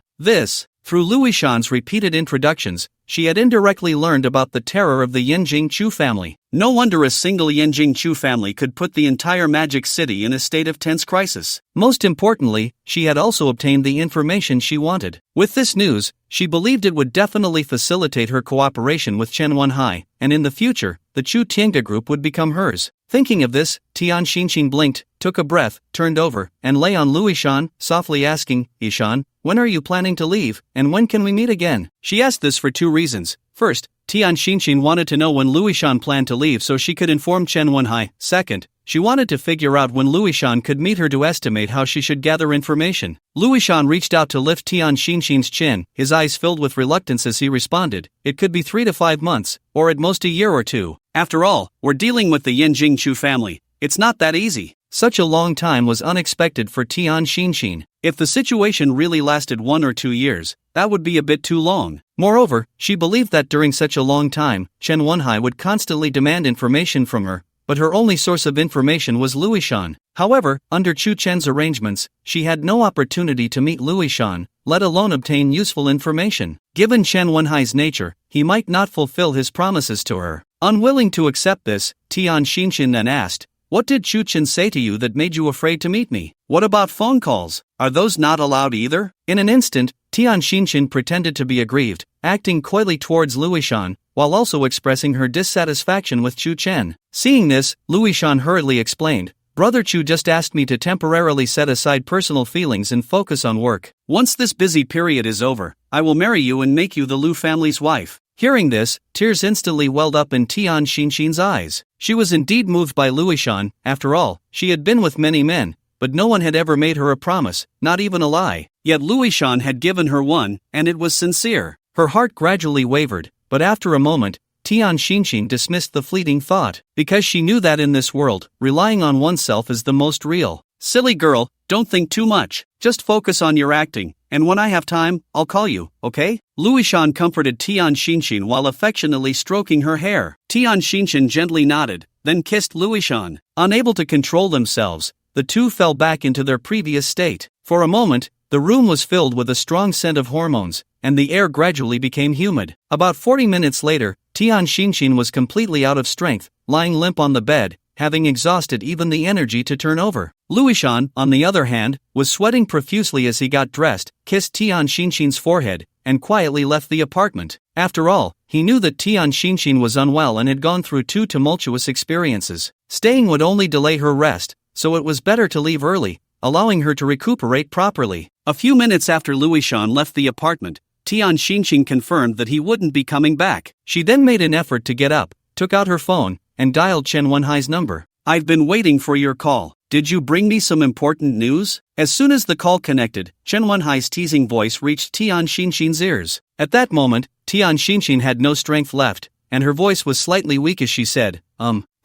Through Louis Shan's repeated introductions, she had indirectly learned about the terror of the Yanjing Chu family. No wonder a single Yanjing Chu family could put the entire Magic City in a state of tense crisis. Most importantly, she had also obtained the information she wanted. With this news, she believed it would definitely facilitate her cooperation with Chen Wenhai, and in the future, the Chu Tianga group would become hers. Thinking of this, Tian Xinxin blinked, took a breath, turned over, and lay on Louis Shan, softly asking, "Ishan, when are you planning to leave, and when can we meet again?" She asked this for two reasons. First, Tian Xinxin wanted to know when Louis Shan planned to leave so she could inform Chen Wenhai. Second, she wanted to figure out when Louis Shan could meet her to estimate how she should gather information. Louis Shan reached out to lift Tian Xinxin's chin, his eyes filled with reluctance as he responded, "It could be 3 to 5 months, or at most a year or two. After all, we're dealing with the Yanjing Chu family. It's not that easy." Such a long time was unexpected for Tian Xinxin. If the situation really lasted 1 or 2 years, that would be a bit too long. Moreover, she believed that during such a long time, Chen Wenhai would constantly demand information from her, but her only source of information was Louis Shan. However, under Chu Chen's arrangements, she had no opportunity to meet Louis Shan, let alone obtain useful information. Given Chen Wenhai's nature, he might not fulfill his promises to her. Unwilling to accept this, Tian Xinxin then asked, "What did Chu Chen say to you that made you afraid to meet me? What about phone calls? Are those not allowed either?" In an instant, Tian Xinxin pretended to be aggrieved, acting coyly towards Louis Shan, while also expressing her dissatisfaction with Chu Chen. Seeing this, Louis Shan hurriedly explained, "Brother Chu just asked me to temporarily set aside personal feelings and focus on work. Once this busy period is over, I will marry you and make you the Lu family's wife." Hearing this, tears instantly welled up in Tian Xinxin's eyes. She was indeed moved by Louis Shan. After all, she had been with many men, but no one had ever made her a promise, not even a lie. Yet Louis Shan had given her one, and it was sincere. Her heart gradually wavered, but after a moment, Tian Xinxin dismissed the fleeting thought, because she knew that in this world, relying on oneself is the most real. "Silly girl, don't think too much. Just focus on your acting, and when I have time, I'll call you, okay?" Louis Shan comforted Tian Xinxin while affectionately stroking her hair. Tian Xinxin gently nodded, then kissed Louis Shan. Unable to control themselves, the two fell back into their previous state. For a moment, the room was filled with a strong scent of hormones, and the air gradually became humid. About 40 minutes later, Tian Xinxin was completely out of strength, lying limp on the bed, having exhausted even the energy to turn over. Louis Shan, on the other hand, was sweating profusely as he got dressed, kissed Tian Xinxin's forehead, and quietly left the apartment. After all, he knew that Tian Xinxin was unwell and had gone through 2 tumultuous experiences. Staying would only delay her rest, so it was better to leave early, allowing her to recuperate properly. A few minutes after Luishan left the apartment, Tian Xinxin confirmed that he wouldn't be coming back. She then made an effort to get up, took out her phone, and dialed Chen Wenhai's number. "I've been waiting for your call. Did you bring me some important news?" As soon as the call connected, Chen Wenhai's teasing voice reached Tian Xinxin's ears. At that moment, Tian Xinxin had no strength left, and her voice was slightly weak as she said,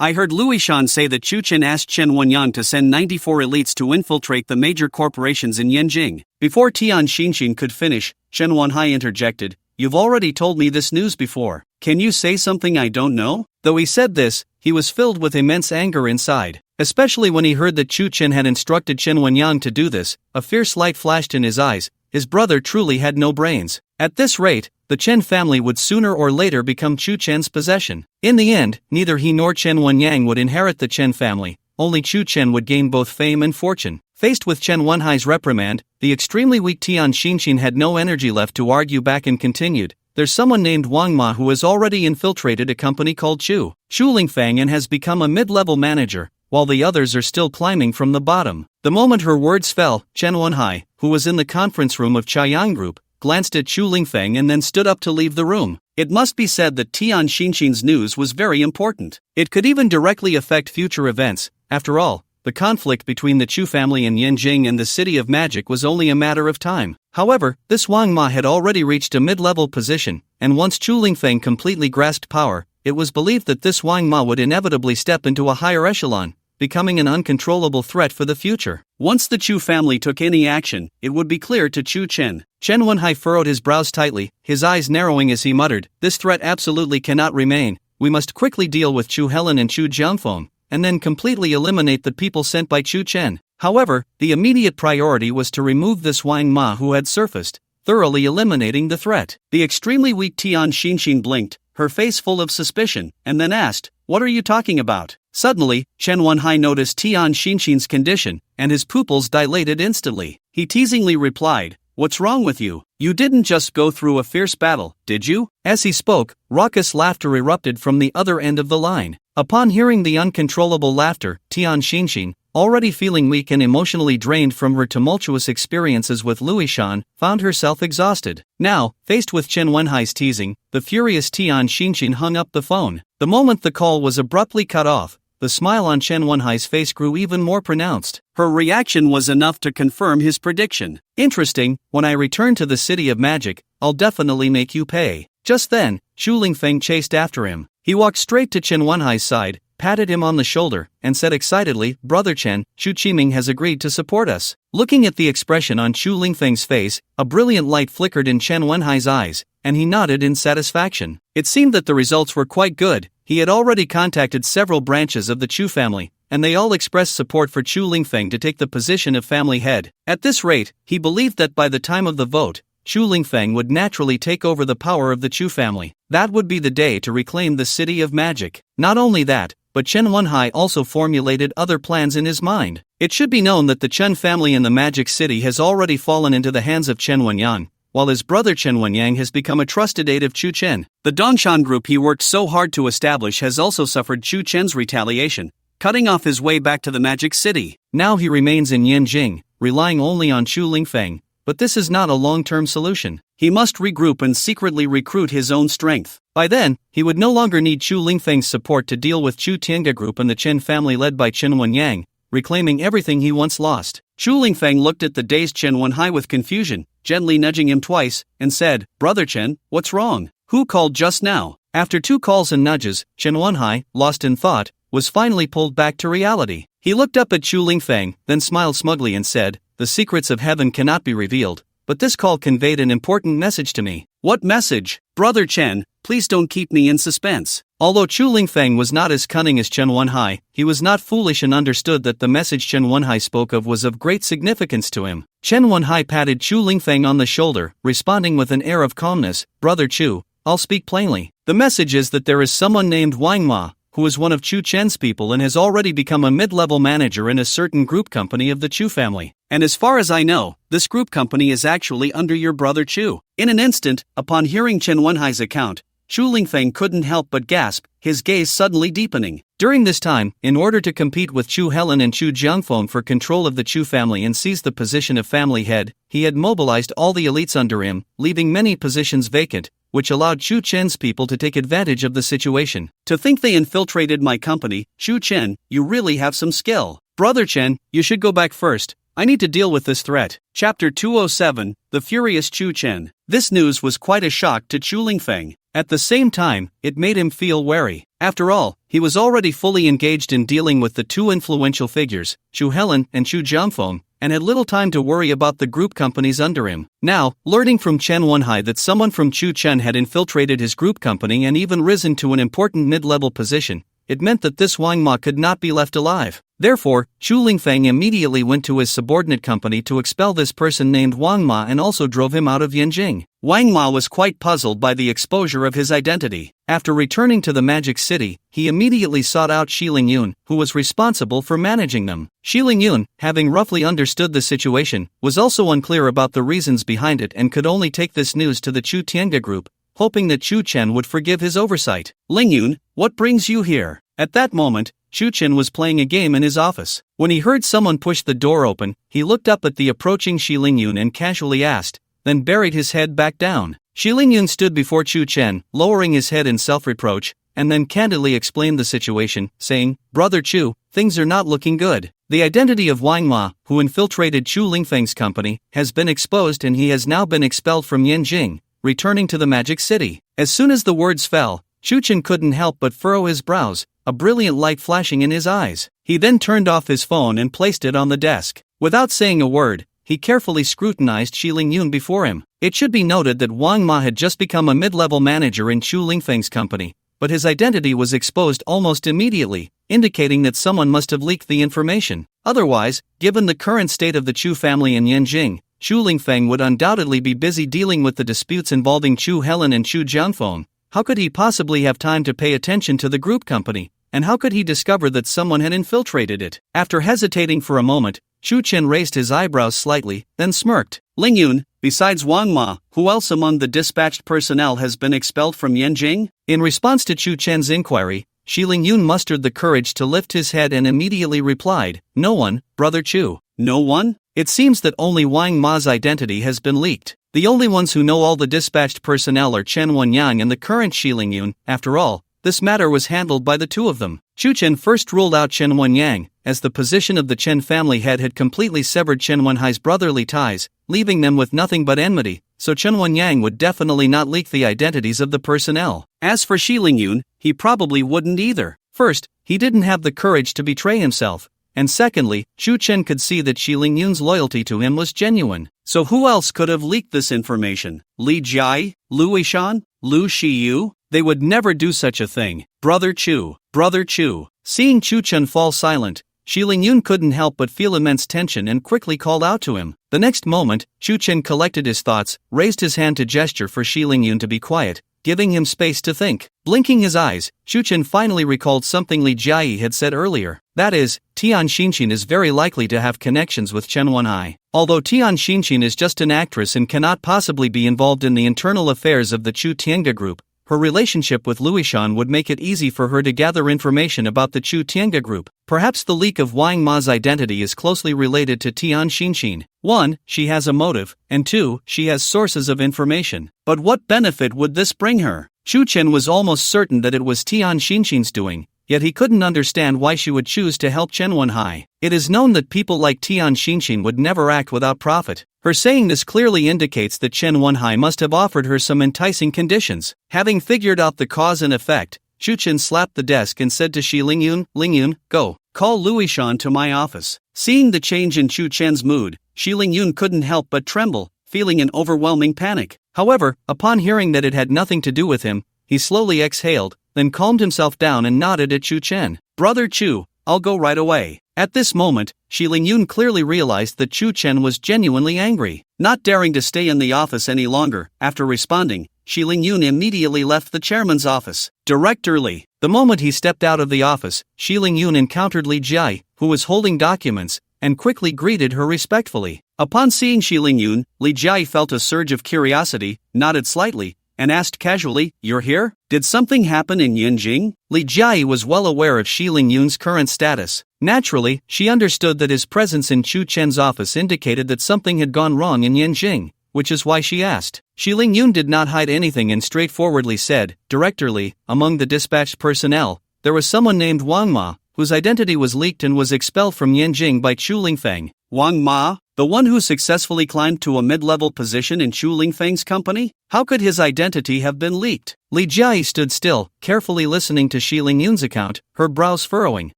I heard Luishan say that Chu Chen asked Chen Wenyan to send 94 elites to infiltrate the major corporations in Yanjing." Before Tian Xinxin could finish, Chen Wenhai interjected, "You've already told me this news before. Can you say something I don't know?" Though he said this, he was filled with immense anger inside. Especially when he heard that Chu Chen had instructed Chen Wenyang to do this, a fierce light flashed in his eyes. His brother truly had no brains. At this rate, the Chen family would sooner or later become Chu Chen's possession. In the end, neither he nor Chen Wenyang would inherit the Chen family, only Chu Chen would gain both fame and fortune. Faced with Chen Wenhai's reprimand, the extremely weak Tian Xinxin had no energy left to argue back and continued, "There's someone named Wang Ma who has already infiltrated a company called Chu Lingfang and has become a mid-level manager, while the others are still climbing from the bottom." The moment her words fell, Chen Wenhai, who was in the conference room of Chaiyang Group, glanced at Chu Lingfang and then stood up to leave the room. It must be said that Tian Xinxin's news was very important. It could even directly affect future events. After all, the conflict between the Chu family in Yanjing and the City of Magic was only a matter of time. However, this Wang Ma had already reached a mid-level position, and once Chu Lingfang completely grasped power, it was believed that this Wang Ma would inevitably step into a higher echelon, becoming an uncontrollable threat for the future. Once the Chu family took any action, it would be clear to Chu Chen. Chen Wenhai furrowed his brows tightly, his eyes narrowing as he muttered, "This threat absolutely cannot remain. We must quickly deal with Chu Helen and Chu Jiangfeng, and then completely eliminate the people sent by Chu Chen." However, the immediate priority was to remove this Wang Ma who had surfaced, thoroughly eliminating the threat. The extremely weak Tian Xinxin blinked, her face full of suspicion, and then asked, "What are you talking about?" Suddenly, Chen Wenhai noticed Tian Xinxin's condition, and his pupils dilated instantly. He teasingly replied, "What's wrong with you? You didn't just go through a fierce battle, did you?" As he spoke, raucous laughter erupted from the other end of the line. Upon hearing the uncontrollable laughter, Tian Xinxin, already feeling weak and emotionally drained from her tumultuous experiences with Luishan, found herself exhausted. Now, faced with Chen Wenhai's teasing, the furious Tian Xinxin hung up the phone. The moment the call was abruptly cut off, the smile on Chen Wenhai's face grew even more pronounced. Her reaction was enough to confirm his prediction. "Interesting, when I return to the City of Magic, I'll definitely make you pay." Just then, Chu Lingfeng chased after him. He walked straight to Chen Wenhai's side, patted him on the shoulder, and said excitedly, "Brother Chen, Chu Qiming has agreed to support us." Looking at the expression on Chu Lingfeng's face, a brilliant light flickered in Chen Wenhai's eyes, and he nodded in satisfaction. It seemed that the results were quite good. He had already contacted several branches of the Chu family, and they all expressed support for Chu Lingfeng to take the position of family head. At this rate, he believed that by the time of the vote, Chu Lingfeng would naturally take over the power of the Chu family. That would be the day to reclaim the City of Magic. Not only that, but Chen Wenhai also formulated other plans in his mind. It should be known that the Chen family in the Magic City has already fallen into the hands of Chen Wenyan, while his brother Chen Wenyang has become a trusted aide of Chu Chen. The Dongshan group he worked so hard to establish has also suffered Chu Chen's retaliation, cutting off his way back to the Magic City. Now he remains in Yanjing, relying only on Chu Lingfeng, but this is not a long-term solution. He must regroup and secretly recruit his own strength. By then, he would no longer need Chu Lingfeng's support to deal with Chu Tiange group and the Chen family led by Chen Wenyang, reclaiming everything he once lost. Chu Lingfeng looked at the dazed Chen Wenhai with confusion, gently nudging him twice, and said, "Brother Chen, what's wrong? Who called just now?" After 2 calls and nudges, Chen Wenhai, lost in thought, was finally pulled back to reality. He looked up at Chu Lingfeng, then smiled smugly and said, "The secrets of heaven cannot be revealed, but this call conveyed an important message to me." "What message?" "Brother Chen, please don't keep me in suspense." Although Chu Lingfeng was not as cunning as Chen Wenhai, he was not foolish and understood that the message Chen Wenhai spoke of was of great significance to him. Chen Wenhai patted Chu Lingfeng on the shoulder, responding with an air of calmness, "Brother Chu, I'll speak plainly. The message is that there is someone named Wang Ma, who is one of Chu Chen's people and has already become a mid-level manager in a certain group company of the Chu family. And as far as I know, this group company is actually under your brother Chu. In an instant, upon hearing Chen Wenhai's account, Chu Lingfeng couldn't help but gasp, his gaze suddenly deepening. During this time, in order to compete with Chu Helen and Chu Jiangfeng for control of the Chu family and seize the position of family head, he had mobilized all the elites under him, leaving many positions vacant, which allowed Chu Chen's people to take advantage of the situation. To think they infiltrated my company, Chu Chen, you really have some skill. Brother Chen, you should go back first. I need to deal with this threat. Chapter 207, The Furious Chu Chen. This news was quite a shock to Chu Lingfeng. At the same time, it made him feel wary. After all, he was already fully engaged in dealing with the two influential figures, Chu Helen and Chu Jiangfeng, and had little time to worry about the group companies under him. Now, learning from Chen Wenhai that someone from Chu Chen had infiltrated his group company and even risen to an important mid-level position, it meant that this Wang Ma could not be left alive. Therefore, Chu Lingfeng immediately went to his subordinate company to expel this person named Wang Ma and also drove him out of Yanjing. Wang Ma was quite puzzled by the exposure of his identity. After returning to the Magic City, he immediately sought out Shi Lingyun, who was responsible for managing them. Shi Lingyun, having roughly understood the situation, was also unclear about the reasons behind it and could only take this news to the Chu Tiange group, hoping that Chu Chen would forgive his oversight. Lingyun, what brings you here? At that moment, Chu Chen was playing a game in his office. When he heard someone push the door open, he looked up at the approaching Shi Lingyun and casually asked, then buried his head back down. Shi Lingyun stood before Chu Chen, lowering his head in self-reproach, and then candidly explained the situation, saying, Brother Chu, things are not looking good. The identity of Wang Ma, who infiltrated Chu Lingfeng's company, has been exposed and he has now been expelled from Yanjing, returning to the Magic City. As soon as the words fell, Chu Chen couldn't help but furrow his brows, a brilliant light flashing in his eyes. He then turned off his phone and placed it on the desk. Without saying a word, he carefully scrutinized Shi Lingyun before him. It should be noted that Wang Ma had just become a mid-level manager in Chu Lingfeng's company, but his identity was exposed almost immediately, indicating that someone must have leaked the information. Otherwise, given the current state of the Chu family in Yanjing, Chu Lingfeng would undoubtedly be busy dealing with the disputes involving Chu Helen and Chu Jiangfeng. How could he possibly have time to pay attention to the group company? And how could he discover that someone had infiltrated it? After hesitating for a moment, Chu Chen raised his eyebrows slightly, then smirked. Lingyun, besides Wang Ma, who else among the dispatched personnel has been expelled from Yanjing? In response to Chu Chen's inquiry, Shi Lingyun mustered the courage to lift his head and immediately replied, No one, Brother Chu. No one? It seems that only Wang Ma's identity has been leaked. The only ones who know all the dispatched personnel are Chen Wenyang and the current Shi Lingyun. After all, this matter was handled by the two of them. Chu Chen first ruled out Chen Wenyang, as the position of the Chen family head had completely severed Chen Wenhai's brotherly ties, leaving them with nothing but enmity, so Chen Wenyang would definitely not leak the identities of the personnel. As for Shi Lingyun, he probably wouldn't either. First, he didn't have the courage to betray himself, and secondly, Chu Chen could see that Shi Lingyun's loyalty to him was genuine. So who else could have leaked this information? Li Jiai? Lu Yishan? Lu Shiyu? They would never do such a thing. Brother Chu. Brother Chu. Seeing Chu Chen fall silent, Shi Lingyun couldn't help but feel immense tension and quickly called out to him. The next moment, Chu Chen collected his thoughts, raised his hand to gesture for Shi Lingyun to be quiet, giving him space to think. Blinking his eyes, Chu Chen finally recalled something Li Jiai had said earlier. That is, Tian Xinxin is very likely to have connections with Chen Wenhai. Although Tian Xinxin is just an actress and cannot possibly be involved in the internal affairs of the Chu Tiange group, her relationship with Lu Yishan would make it easy for her to gather information about the Chu Tiange group. Perhaps the leak of Wang Ma's identity is closely related to Tian Xinxin. 1. She has a motive, and 2. She has sources of information. But what benefit would this bring her? Chu Chen was almost certain that it was Tian Xinxin's doing, yet he couldn't understand why she would choose to help Chen Wenhai. It is known that people like Tian Xinxin would never act without profit. Her saying this clearly indicates that Chen Wenhai must have offered her some enticing conditions. Having figured out the cause and effect, Chu Chen slapped the desk and said to Shi Lingyun, Lingyun, go, call Lu Yishan to my office. Seeing the change in Chu Chen's mood, Shi Lingyun couldn't help but tremble, feeling an overwhelming panic. However, upon hearing that it had nothing to do with him, he slowly exhaled, then calmed himself down and nodded at Chu Chen. Brother Chu, I'll go right away. At this moment, Shi Lingyun clearly realized that Chu Chen was genuinely angry. Not daring to stay in the office any longer, after responding, Shi Lingyun immediately left the chairman's office. Directorly. The moment he stepped out of the office, Shi Lingyun encountered Li Jia, who was holding documents, and quickly greeted her respectfully. Upon seeing Shi Lingyun, Li Jia felt a surge of curiosity, nodded slightly, and asked casually, "You're here? Did something happen in Yinjing?" Li Jia was well aware of Shi Lingyun's current status. Naturally, she understood that his presence in Chu Chen's office indicated that something had gone wrong in Yinjing, which is why she asked. Shi Lingyun did not hide anything and straightforwardly said, directorly, among the dispatched personnel, there was someone named Wang Ma, whose identity was leaked and was expelled from Yinjing by Chu Lingfeng. Wang Ma? The one who successfully climbed to a mid-level position in Chu Lingfeng's company? How could his identity have been leaked? Li Jia stood still, carefully listening to Shi Lingyun's account, her brows furrowing.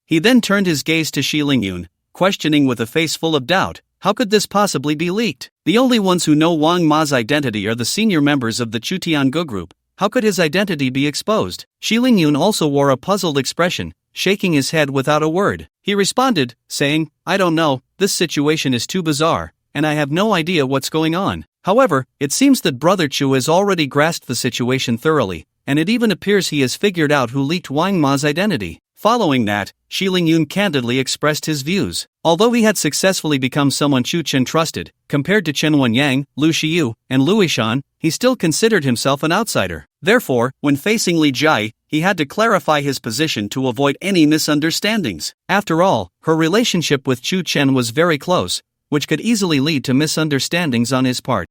He then turned his gaze to Shi Lingyun, questioning with a face full of doubt, how could this possibly be leaked? The only ones who know Wang Ma's identity are the senior members of the Chutiangu group. How could his identity be exposed? Shi Lingyun also wore a puzzled expression, shaking his head without a word. He responded, saying, I don't know, this situation is too bizarre, and I have no idea what's going on. However, it seems that Brother Chu has already grasped the situation thoroughly, and it even appears he has figured out who leaked Wang Ma's identity. Following that, Shi Lingyun candidly expressed his views. Although he had successfully become someone Chu Chen trusted, compared to Chen Wenyang, Lu Xiyu, and Lu Yishan, he still considered himself an outsider. Therefore, when facing Li Jia, he had to clarify his position to avoid any misunderstandings. After all, her relationship with Chu Chen was very close, which could easily lead to misunderstandings on his part.